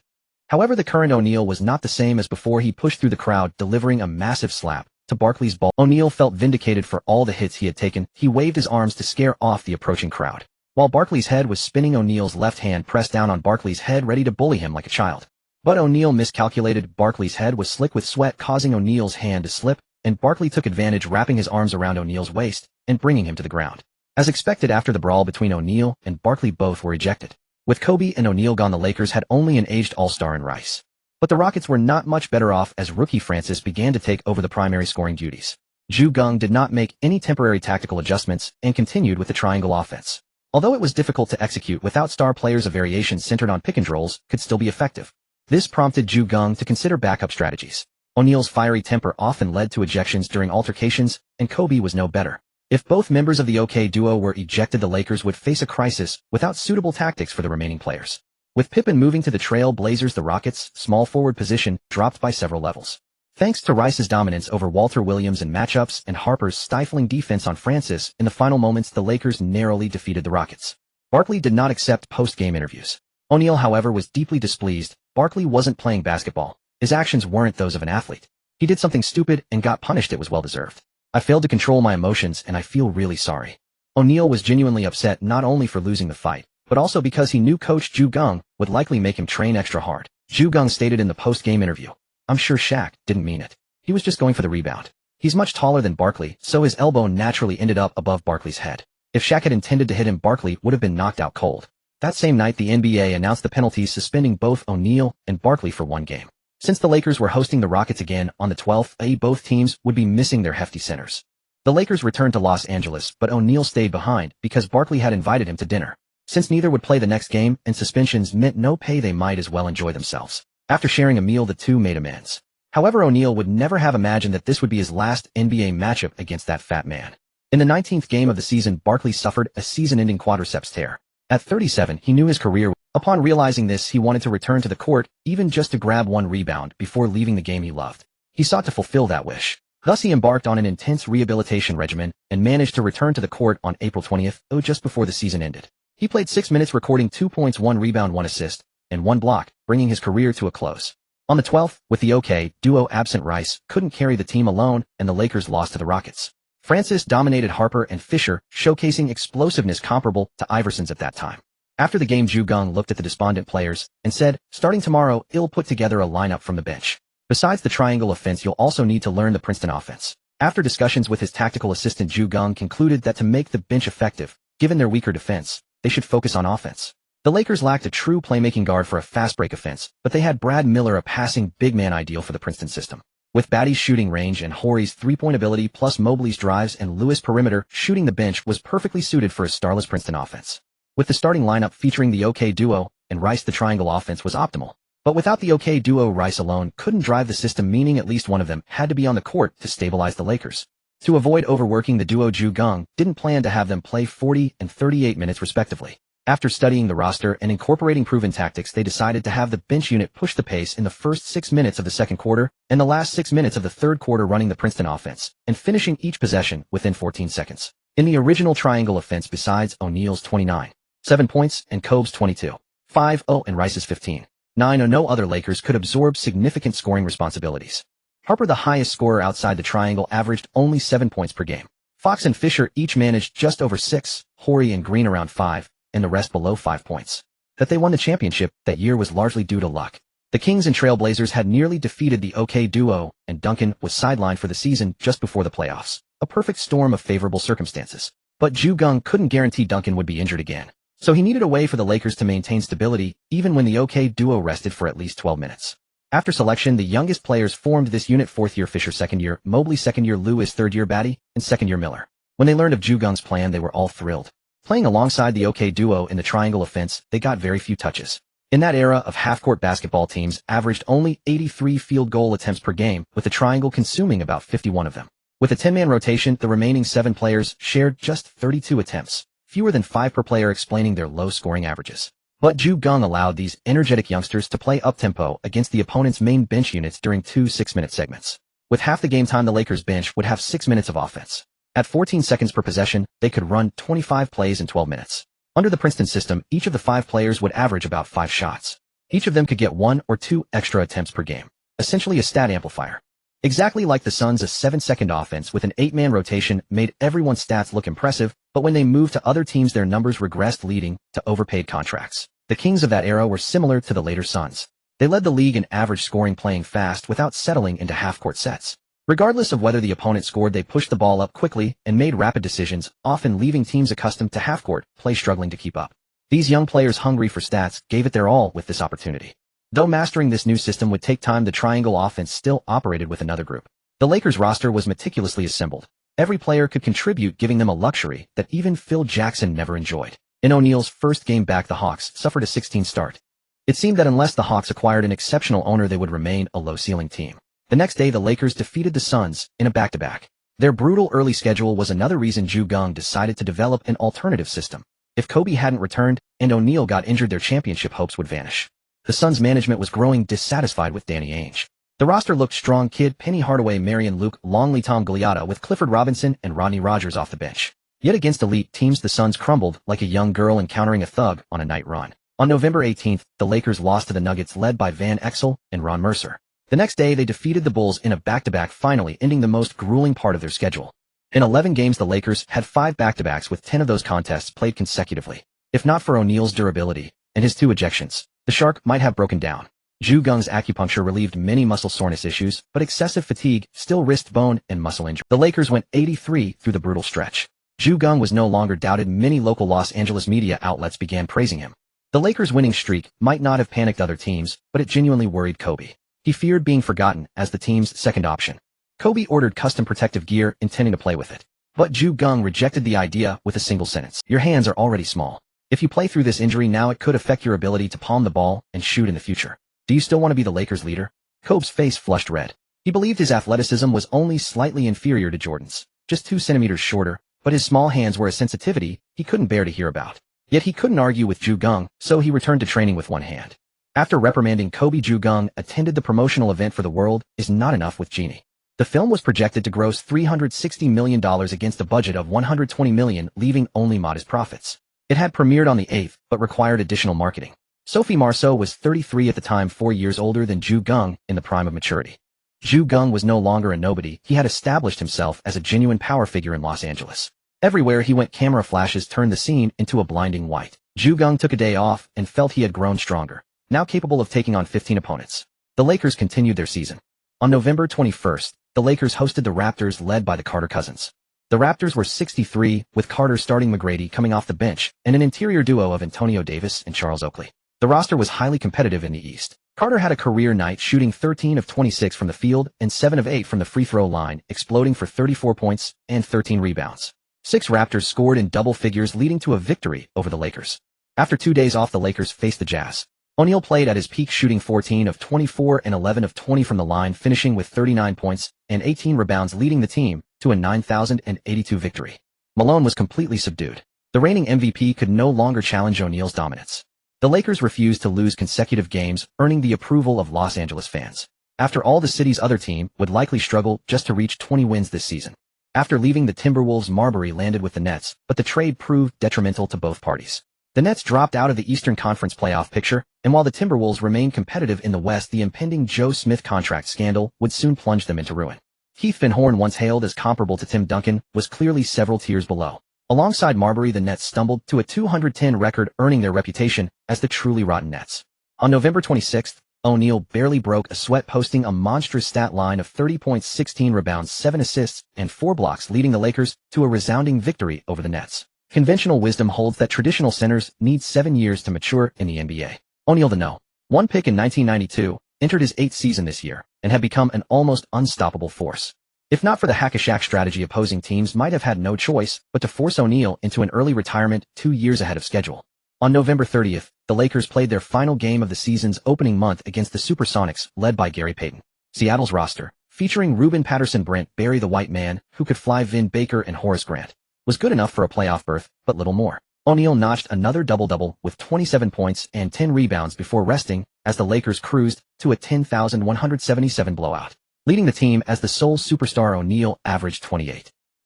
However, the current O'Neal was not the same as before. He pushed through the crowd, delivering a massive slap to Barkley's ball. O'Neal felt vindicated for all the hits he had taken. He waved his arms to scare off the approaching crowd. While Barkley's head was spinning, O'Neal's left hand pressed down on Barkley's head, ready to bully him like a child. But O'Neal miscalculated. Barkley's head was slick with sweat, causing O'Neal's hand to slip, and Barkley took advantage, wrapping his arms around O'Neal's waist and bringing him to the ground. As expected, after the brawl between O'Neal and Barkley, both were ejected. With Kobe and O'Neal gone, the Lakers had only an aged all-star in Rice. But the Rockets were not much better off as rookie Francis began to take over the primary scoring duties. Geng did not make any temporary tactical adjustments and continued with the triangle offense. Although it was difficult to execute without star players, a variation centered on pick-and-rolls could still be effective. This prompted Geng to consider backup strategies. O'Neal's fiery temper often led to ejections during altercations, and Kobe was no better. If both members of the OK duo were ejected, the Lakers would face a crisis without suitable tactics for the remaining players. With Pippen moving to the Trail Blazers, the Rockets' small forward position dropped by several levels. Thanks to Rice's dominance over Walter Williams in matchups and Harper's stifling defense on Francis, in the final moments the Lakers narrowly defeated the Rockets. Barkley did not accept post-game interviews. O'Neal, however, was deeply displeased. Barkley wasn't playing basketball. His actions weren't those of an athlete. He did something stupid and got punished. It was well-deserved. I failed to control my emotions and I feel really sorry. O'Neal was genuinely upset, not only for losing the fight, but also because he knew Coach Geng would likely make him train extra hard. Geng stated in the post-game interview, "I'm sure Shaq didn't mean it. He was just going for the rebound. He's much taller than Barkley, so his elbow naturally ended up above Barkley's head. If Shaq had intended to hit him, Barkley would have been knocked out cold." That same night, the NBA announced the penalties, suspending both O'Neal and Barkley for 1 game. Since the Lakers were hosting the Rockets again on the 12th, both teams would be missing their hefty centers. The Lakers returned to Los Angeles, but O'Neal stayed behind because Barkley had invited him to dinner. Since neither would play the next game and suspensions meant no pay, they might as well enjoy themselves. After sharing a meal, the two made amends. However, O'Neal would never have imagined that this would be his last NBA matchup against that fat man. In the 19th game of the season, Barkley suffered a season-ending quadriceps tear. At 37, he knew his career. Upon realizing this, he wanted to return to the court, even just to grab 1 rebound before leaving the game he loved. He sought to fulfill that wish. Thus, he embarked on an intense rehabilitation regimen and managed to return to the court on April 20th, just before the season ended. He played 6 minutes, recording 2 points, 1 rebound, 1 assist, and 1 block, bringing his career to a close. On the 12th, with the OK duo absent, Rice couldn't carry the team alone, and the Lakers lost to the Rockets. Francis dominated Harper and Fisher, showcasing explosiveness comparable to Iverson's at that time. After the game, Geng looked at the despondent players and said, "Starting tomorrow, I'll put together a lineup from the bench. Besides the triangle offense, you'll also need to learn the Princeton offense." After discussions with his tactical assistant, Geng concluded that to make the bench effective, given their weaker defense, they should focus on offense. The Lakers lacked a true playmaking guard for a fast-break offense, but they had Brad Miller, a passing big man ideal for the Princeton system. With Batty's shooting range and Horry's three-point ability plus Mobley's drives and Lewis' perimeter shooting, the bench was perfectly suited for a starless Princeton offense. With the starting lineup featuring the OK duo and Rice, the triangle offense was optimal. But without the OK duo, Rice alone couldn't drive the system, meaning at least one of them had to be on the court to stabilize the Lakers. To avoid overworking the duo, Geng didn't plan to have them play 40 and 38 minutes respectively. After studying the roster and incorporating proven tactics, they decided to have the bench unit push the pace in the first 6 minutes of the second quarter and the last 6 minutes of the third quarter, running the Princeton offense and finishing each possession within 14 seconds. In the original triangle offense, besides O'Neal's 29.7 points and Kobe's 22.5 and Rice's 15.9, no other Lakers could absorb significant scoring responsibilities. Harper, the highest scorer outside the triangle, averaged only 7 points per game. Fox and Fisher each managed just over 6, Horry and Green around 5, and the rest below 5 points. That they won the championship that year was largely due to luck. The Kings and Trailblazers had nearly defeated the OK duo, and Duncan was sidelined for the season just before the playoffs. A perfect storm of favorable circumstances. But Geng couldn't guarantee Duncan would be injured again. So he needed a way for the Lakers to maintain stability, even when the OK duo rested for at least 12 minutes. After selection, the youngest players formed this unit: 4th year Fisher, 2nd year Mobley, 2nd year Lewis, 3rd year Batty, and 2nd year Miller. When they learned of Geng's plan, they were all thrilled. Playing alongside the OK duo in the triangle offense, they got very few touches. In that era of half-court basketball, teams averaged only 83 field goal attempts per game, with the triangle consuming about 51 of them. With a 10-man rotation, the remaining 7 players shared just 32 attempts, fewer than 5 per player, explaining their low scoring averages. But Geng allowed these energetic youngsters to play up-tempo against the opponent's main bench units during 2 6-minute segments. With half the game time, the Lakers bench would have 6 minutes of offense. At 14 seconds per possession, they could run 25 plays in 12 minutes. Under the Princeton system, each of the 5 players would average about 5 shots. Each of them could get 1 or 2 extra attempts per game, essentially a stat amplifier. Exactly like the Suns, a 7-second offense with an 8-man rotation made everyone's stats look impressive, but when they moved to other teams their numbers regressed, leading to overpaid contracts. The Kings of that era were similar to the later Suns. They led the league in average scoring, playing fast without settling into half-court sets. Regardless of whether the opponent scored, they pushed the ball up quickly and made rapid decisions, often leaving teams accustomed to half-court play struggling to keep up. These young players, hungry for stats, gave it their all with this opportunity. Though mastering this new system would take time, the triangle offense still operated with another group. The Lakers roster was meticulously assembled. Every player could contribute, giving them a luxury that even Phil Jackson never enjoyed. In O'Neal's first game back, the Hawks suffered a 16 start. It seemed that unless the Hawks acquired an exceptional owner, they would remain a low-ceiling team. The next day, the Lakers defeated the Suns in a back-to-back. Their brutal early schedule was another reason Geng decided to develop an alternative system. If Kobe hadn't returned and O'Neal got injured, their championship hopes would vanish. The Suns' management was growing dissatisfied with Danny Ainge. The roster looked strong: Kidd, Penny Hardaway, Marion, Luke Longley, Tom Galliata, with Clifford Robinson and Rodney Rogers off the bench. Yet against elite teams, the Suns crumbled like a young girl encountering a thug on a night run. On November 18th, the Lakers lost to the Nuggets, led by Van Exel and Ron Mercer. The next day, they defeated the Bulls in a back-to-back, finally ending the most grueling part of their schedule. In 11 games, the Lakers had 5 back-to-backs, with 10 of those contests played consecutively. If not for O'Neal's durability and his 2 ejections, the Shark might have broken down. Geng's acupuncture relieved many muscle soreness issues, but excessive fatigue still risked bone and muscle injury. The Lakers went 83 through the brutal stretch. Geng was no longer doubted. Many local Los Angeles media outlets began praising him. The Lakers' winning streak might not have panicked other teams, but it genuinely worried Kobe. He feared being forgotten as the team's second option. Kobe ordered custom protective gear, intending to play with it. But Geng rejected the idea with a single sentence: "Your hands are already small. If you play through this injury now, it could affect your ability to palm the ball and shoot in the future. Do you still want to be the Lakers' leader?" Kobe's face flushed red. He believed his athleticism was only slightly inferior to Jordan's, just 2 centimeters shorter, but his small hands were a sensitivity he couldn't bear to hear about. Yet he couldn't argue with Geng, so he returned to training with one hand. After reprimanding Kobe, Geng attended the promotional event for The World Is Not Enough with Jeanie. The film was projected to gross $360 million against a budget of $120 million, leaving only modest profits. It had premiered on the 8th, but required additional marketing. Sophie Marceau was 33 at the time, 4 years older than Geng, in the prime of maturity. Geng was no longer a nobody. He had established himself as a genuine power figure in Los Angeles. Everywhere he went, camera flashes turned the scene into a blinding white. Geng took a day off and felt he had grown stronger, now capable of taking on 15 opponents. The Lakers continued their season. On November 21st, the Lakers hosted the Raptors, led by the Carter cousins. The Raptors were 63, with Carter starting, McGrady coming off the bench, and an interior duo of Antonio Davis and Charles Oakley. The roster was highly competitive in the East. Carter had a career night, shooting 13 of 26 from the field and 7 of 8 from the free throw line, exploding for 34 points and 13 rebounds. 6 Raptors scored in double figures, leading to a victory over the Lakers. After 2 days off, the Lakers faced the Jazz. O'Neal played at his peak, shooting 14 of 24 and 11 of 20 from the line, finishing with 39 points and 18 rebounds, leading the team to a 9,082 victory. Malone was completely subdued. The reigning MVP could no longer challenge O'Neal's dominance. The Lakers refused to lose consecutive games, earning the approval of Los Angeles fans. After all, the city's other team would likely struggle just to reach 20 wins this season. After leaving the Timberwolves, Marbury landed with the Nets, but the trade proved detrimental to both parties. The Nets dropped out of the Eastern Conference playoff picture, and while the Timberwolves remained competitive in the West, the impending Joe Smith contract scandal would soon plunge them into ruin. Keith Van Horn, once hailed as comparable to Tim Duncan, was clearly several tiers below. Alongside Marbury, the Nets stumbled to a 210 record, earning their reputation as the truly rotten Nets. On November 26th, O'Neal barely broke a sweat, posting a monstrous stat line of 30 points, 16 rebounds, 7 assists, and 4 blocks, leading the Lakers to a resounding victory over the Nets. Conventional wisdom holds that traditional centers need 7 years to mature in the NBA. O'Neal, the No. 1 pick in 1992, entered his 8th season this year, and had become an almost unstoppable force. If not for the hack-a-shack strategy, opposing teams might have had no choice but to force O'Neal into an early retirement 2 years ahead of schedule. On November 30th, the Lakers played their final game of the season's opening month against the Supersonics, led by Gary Payton. Seattle's roster, featuring Ruben Patterson, Brent Barry the White Man, who could fly, Vin Baker, and Horace Grant, was good enough for a playoff berth, but little more. O'Neal notched another double-double with 27 points and 10 rebounds before resting as the Lakers cruised to a 10,177 blowout. Leading the team as the sole superstar, O'Neal averaged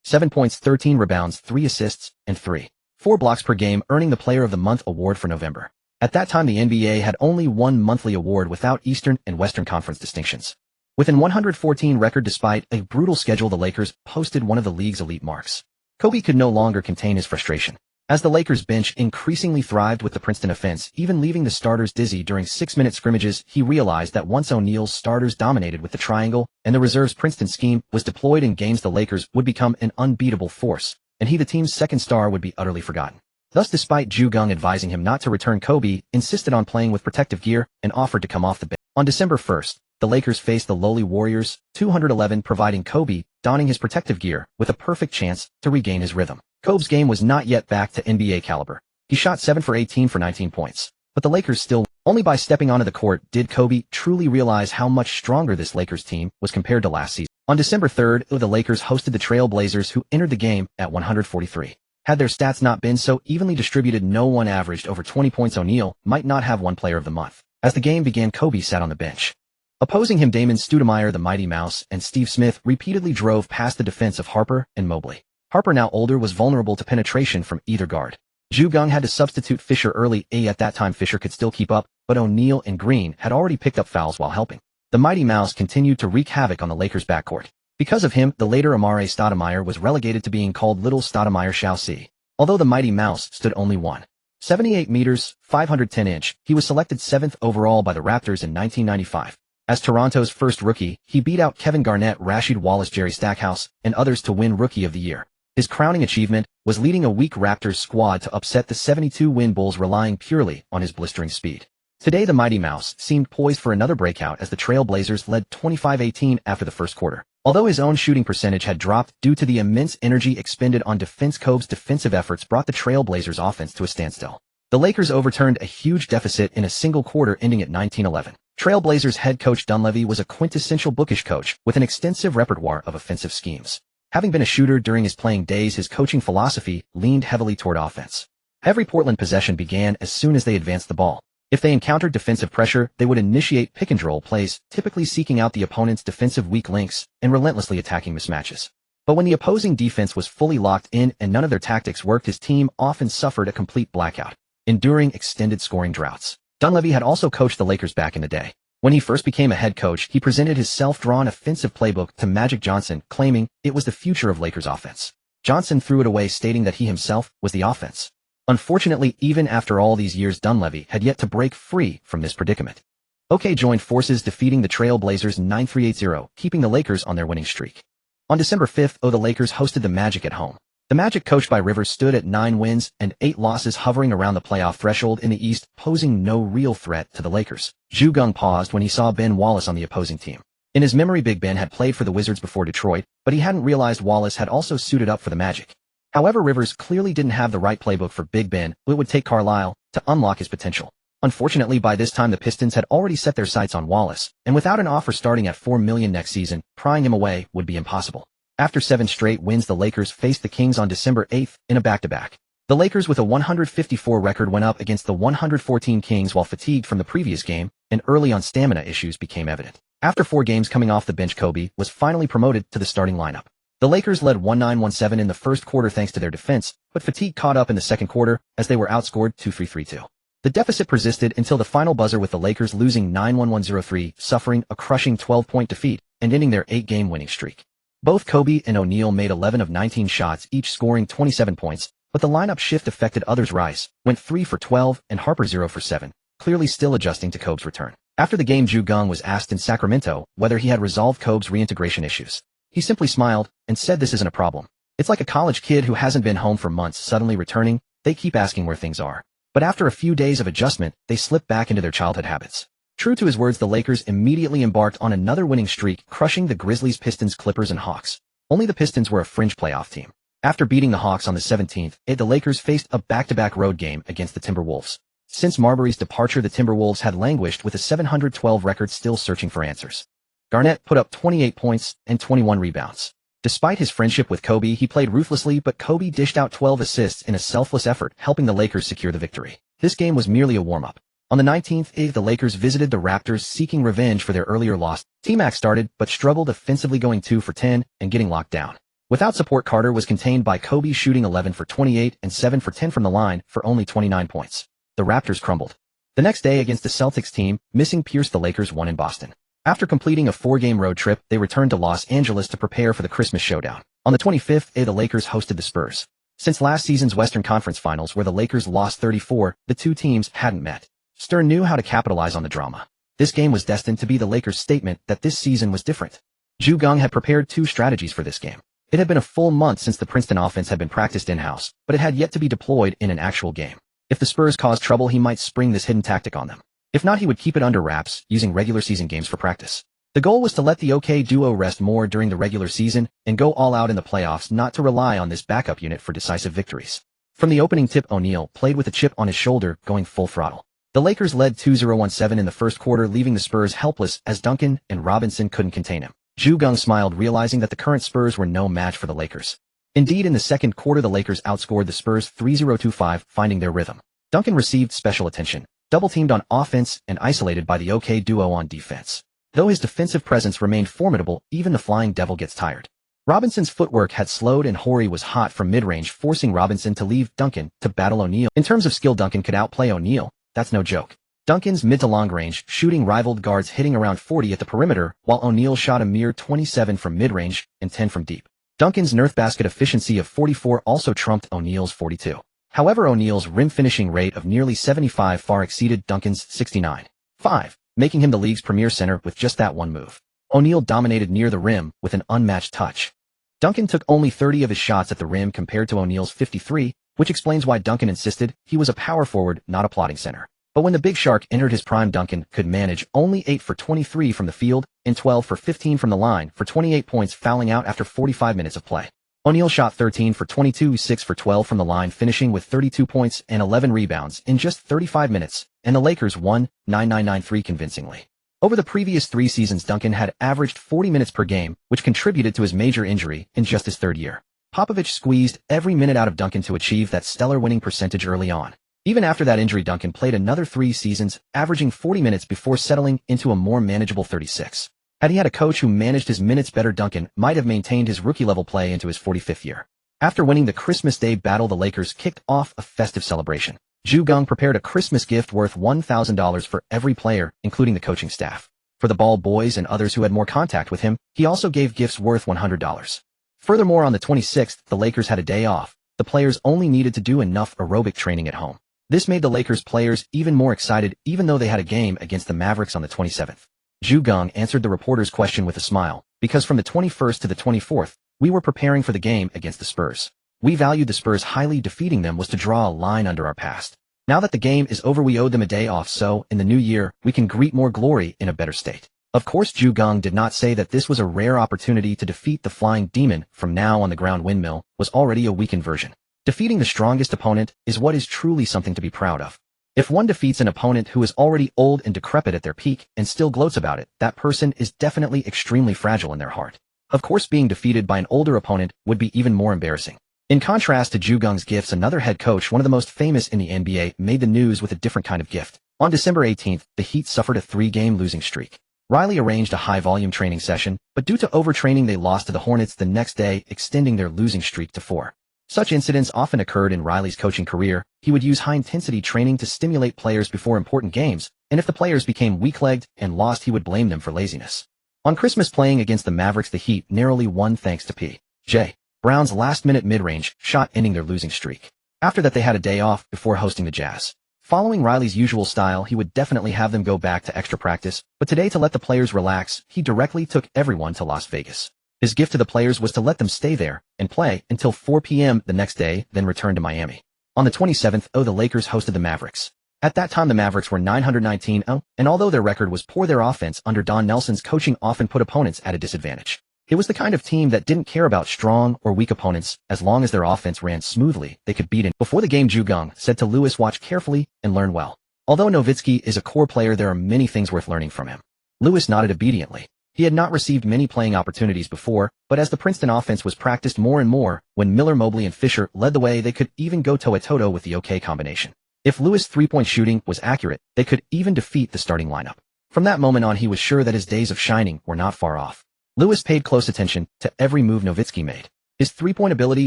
7 points, 13 rebounds, 3 assists, and 4 blocks per game, earning the Player of the Month award for November. At that time, the NBA had only one monthly award without Eastern and Western Conference distinctions. With an 114 record despite a brutal schedule, the Lakers posted one of the league's elite marks. Kobe could no longer contain his frustration. As the Lakers bench increasingly thrived with the Princeton offense, even leaving the starters dizzy during 6-minute scrimmages, he realized that once O'Neal's starters dominated with the triangle and the reserves' Princeton scheme was deployed in games, the Lakers would become an unbeatable force, and he, the team's second star, would be utterly forgotten. Thus, despite Geng advising him not to return, Kobe insisted on playing with protective gear and offered to come off the bench. On December 1st, the Lakers faced the lowly Warriors, 211, providing Kobe, donning his protective gear, with a perfect chance to regain his rhythm. Kobe's game was not yet back to NBA caliber. He shot 7 for 18 for 19 points. But the Lakers still, only by stepping onto the court did Kobe truly realize how much stronger this Lakers team was compared to last season. On December 3rd, the Lakers hosted the Trail Blazers, who entered the game at 143. Had their stats not been so evenly distributed, no one averaged over 20 points. O'Neal might not have won Player of the Month. As the game began, Kobe sat on the bench. Opposing him, Damon Stoudemire, the Mighty Mouse, and Steve Smith repeatedly drove past the defense of Harper and Mobley. Harper, now older, was vulnerable to penetration from either guard. Geng had to substitute Fisher early. At that time, Fisher could still keep up, but O'Neal and Green had already picked up fouls while helping. The Mighty Mouse continued to wreak havoc on the Lakers' backcourt. Because of him, the later Amare Stoudemire was relegated to being called Little Stoudemire shall see. Although the Mighty Mouse stood only 1.78 meters, 510 inch, he was selected 7th overall by the Raptors in 1995. As Toronto's first rookie, he beat out Kevin Garnett, Rasheed Wallace, Jerry Stackhouse, and others to win Rookie of the Year. His crowning achievement was leading a weak Raptors squad to upset the 72-win Bulls, relying purely on his blistering speed. Today, the Mighty Mouse seemed poised for another breakout as the Trail Blazers led 25-18 after the first quarter. Although his own shooting percentage had dropped due to the immense energy expended on defense, Kobe's defensive efforts brought the Trail Blazers offense to a standstill. The Lakers overturned a huge deficit in a single quarter, ending at 19-11. Trail Blazers head coach Dunleavy was a quintessential bookish coach with an extensive repertoire of offensive schemes. Having been a shooter during his playing days, his coaching philosophy leaned heavily toward offense. Every Portland possession began as soon as they advanced the ball. If they encountered defensive pressure, they would initiate pick-and-roll plays, typically seeking out the opponent's defensive weak links and relentlessly attacking mismatches. But when the opposing defense was fully locked in and none of their tactics worked, his team often suffered a complete blackout, enduring extended scoring droughts. Dunleavy had also coached the Lakers back in the day. When he first became a head coach, he presented his self-drawn offensive playbook to Magic Johnson, claiming it was the future of Lakers offense. Johnson threw it away, stating that he himself was the offense. Unfortunately, even after all these years, Dunleavy had yet to break free from this predicament. OK joined forces, defeating the Trail Blazers 9-3-8-0, keeping the Lakers on their winning streak. On December 5th, the Lakers hosted the Magic at home. The Magic, coached by Rivers, stood at 9 wins and 8 losses, hovering around the playoff threshold in the East, posing no real threat to the Lakers. Geng paused when he saw Ben Wallace on the opposing team. In his memory, Big Ben had played for the Wizards before Detroit, but he hadn't realized Wallace had also suited up for the Magic. However, Rivers clearly didn't have the right playbook for Big Ben. It would take Carlisle to unlock his potential. Unfortunately, by this time the Pistons had already set their sights on Wallace, and without an offer starting at $4 million next season, prying him away would be impossible. After 7 straight wins, the Lakers faced the Kings on December 8th in a back-to-back. The Lakers, with a 154 record, went up against the 114 Kings while fatigued from the previous game, and early on stamina issues became evident. After 4 games coming off the bench, Kobe was finally promoted to the starting lineup. The Lakers led 19-17 in the first quarter thanks to their defense, but fatigue caught up in the second quarter as they were outscored 2-3-3-2. The deficit persisted until the final buzzer, with the Lakers losing 9-1-1-0-3, suffering a crushing 12-point defeat and ending their 8-game winning streak. Both Kobe and O'Neal made 11 of 19 shots, each scoring 27 points, but the lineup shift affected others. Rice went 3 for 12 and Harper 0 for 7, clearly still adjusting to Kobe's return. After the game, Geng was asked in Sacramento whether he had resolved Kobe's reintegration issues. He simply smiled and said, "This isn't a problem. It's like a college kid who hasn't been home for months suddenly returning. They keep asking where things are. But after a few days of adjustment, they slip back into their childhood habits." True to his words, the Lakers immediately embarked on another winning streak, crushing the Grizzlies, Pistons, Clippers, and Hawks. Only the Pistons were a fringe playoff team. After beating the Hawks on the 17th, the Lakers faced a back-to-back road game against the Timberwolves. Since Marbury's departure, the Timberwolves had languished with a 712 record, still searching for answers. Garnett put up 28 points and 21 rebounds. Despite his friendship with Kobe, he played ruthlessly, but Kobe dished out 12 assists in a selfless effort, helping the Lakers secure the victory. This game was merely a warm-up. On the 19th, the Lakers visited the Raptors, seeking revenge for their earlier loss. T-Mac started, but struggled offensively, going 2 for 10 and getting locked down. Without support, Carter was contained by Kobe, shooting 11 for 28 and 7 for 10 from the line for only 29 points. The Raptors crumbled. The next day against the Celtics team, missing Pierce, the Lakers won in Boston. After completing a 4-game road trip, they returned to Los Angeles to prepare for the Christmas showdown. On the 25th, the Lakers hosted the Spurs. Since last season's Western Conference Finals where the Lakers lost 34, the two teams hadn't met. Stern knew how to capitalize on the drama. This game was destined to be the Lakers' statement that this season was different. Geng had prepared 2 strategies for this game. It had been a full month since the Princeton offense had been practiced in-house, but it had yet to be deployed in an actual game. If the Spurs caused trouble, he might spring this hidden tactic on them. If not, he would keep it under wraps, using regular season games for practice. The goal was to let the OK duo rest more during the regular season and go all out in the playoffs, not to rely on this backup unit for decisive victories. From the opening tip, O'Neal played with a chip on his shoulder, going full throttle. The Lakers led 2-0-1-7 in the first quarter, leaving the Spurs helpless as Duncan and Robinson couldn't contain him. Geng smiled, realizing that the current Spurs were no match for the Lakers. Indeed, in the second quarter, the Lakers outscored the Spurs 3-0-2-5, finding their rhythm. Duncan received special attention, double-teamed on offense and isolated by the OK duo on defense. Though his defensive presence remained formidable, even the Flying Devil gets tired. Robinson's footwork had slowed and Horry was hot from mid-range, forcing Robinson to leave Duncan to battle O'Neal. In terms of skill, Duncan could outplay O'Neal. That's no joke. Duncan's mid to long range shooting rivaled guards, hitting around 40 at the perimeter, while O'Neal shot a mere 27 from mid-range and 10 from deep. Duncan's nerf basket efficiency of 44 also trumped O'Neal's 42. However, O'Neal's rim finishing rate of nearly 75 far exceeded Duncan's 69.5, making him the league's premier center with just that one move. O'Neal dominated near the rim with an unmatched touch. Duncan took only 30 of his shots at the rim compared to O'Neal's 53, which explains why Duncan insisted he was a power forward, not a plotting center. But when the Big Shark entered his prime, Duncan could manage only 8 for 23 from the field and 12 for 15 from the line for 28 points, fouling out after 45 minutes of play. O'Neal shot 13 for 22, 6 for 12 from the line, finishing with 32 points and 11 rebounds in just 35 minutes, and the Lakers won 9-9-9-3 convincingly. Over the previous 3 seasons, Duncan had averaged 40 minutes per game, which contributed to his major injury in just his 3rd year. Popovich squeezed every minute out of Duncan to achieve that stellar winning percentage early on. Even after that injury, Duncan played another 3 seasons, averaging 40 minutes before settling into a more manageable 36. Had he had a coach who managed his minutes better, Duncan might have maintained his rookie-level play into his 45th year. After winning the Christmas Day battle, the Lakers kicked off a festive celebration. Geng prepared a Christmas gift worth $1,000 for every player, including the coaching staff. For the ball boys and others who had more contact with him, he also gave gifts worth $100. Furthermore, on the 26th, the Lakers had a day off. The players only needed to do enough aerobic training at home. This made the Lakers players even more excited, even though they had a game against the Mavericks on the 27th. Geng answered the reporter's question with a smile, because from the 21st to the 24th, we were preparing for the game against the Spurs. We valued the Spurs highly. Defeating them was to draw a line under our past. Now that the game is over, we owed them a day off, so in the new year, we can greet more glory in a better state. Of course, Geng did not say that this was a rare opportunity to defeat the Flying Demon. From now on, the ground windmill was already a weakened version. Defeating the strongest opponent is what is truly something to be proud of. If one defeats an opponent who is already old and decrepit at their peak and still gloats about it, that person is definitely extremely fragile in their heart. Of course, being defeated by an older opponent would be even more embarrassing. In contrast to Geng's gifts, another head coach, one of the most famous in the NBA, made the news with a different kind of gift. On December 18th, the Heat suffered a 3-game losing streak. Riley arranged a high-volume training session, but due to overtraining, they lost to the Hornets the next day, extending their losing streak to 4. Such incidents often occurred in Riley's coaching career. He would use high-intensity training to stimulate players before important games, and if the players became weak-legged and lost, he would blame them for laziness. On Christmas, playing against the Mavericks, the Heat narrowly won thanks to P.J. Brown's last-minute mid-range shot, ending their losing streak. After that, they had a day off before hosting the Jazz. Following Riley's usual style, he would definitely have them go back to extra practice, but today, to let the players relax, he directly took everyone to Las Vegas. His gift to the players was to let them stay there and play until 4 p.m. the next day, then return to Miami. On the 27th, the Lakers hosted the Mavericks. At that time, the Mavericks were 919-0, and although their record was poor, their offense under Don Nelson's coaching often put opponents at a disadvantage. It was the kind of team that didn't care about strong or weak opponents. As long as their offense ran smoothly, they could beat it. Before the game, Geng said to Lewis, "Watch carefully and learn well." Although Nowitzki is a core player, there are many things worth learning from him. Lewis nodded obediently. He had not received many playing opportunities before, but as the Princeton offense was practiced more and more, when Miller, Mobley, and Fisher led the way, they could even go toe-to-toe with the OK combination. If Lewis' three-point shooting was accurate, they could even defeat the starting lineup. From that moment on, he was sure that his days of shining were not far off. Lewis paid close attention to every move Nowitzki made. His three-point ability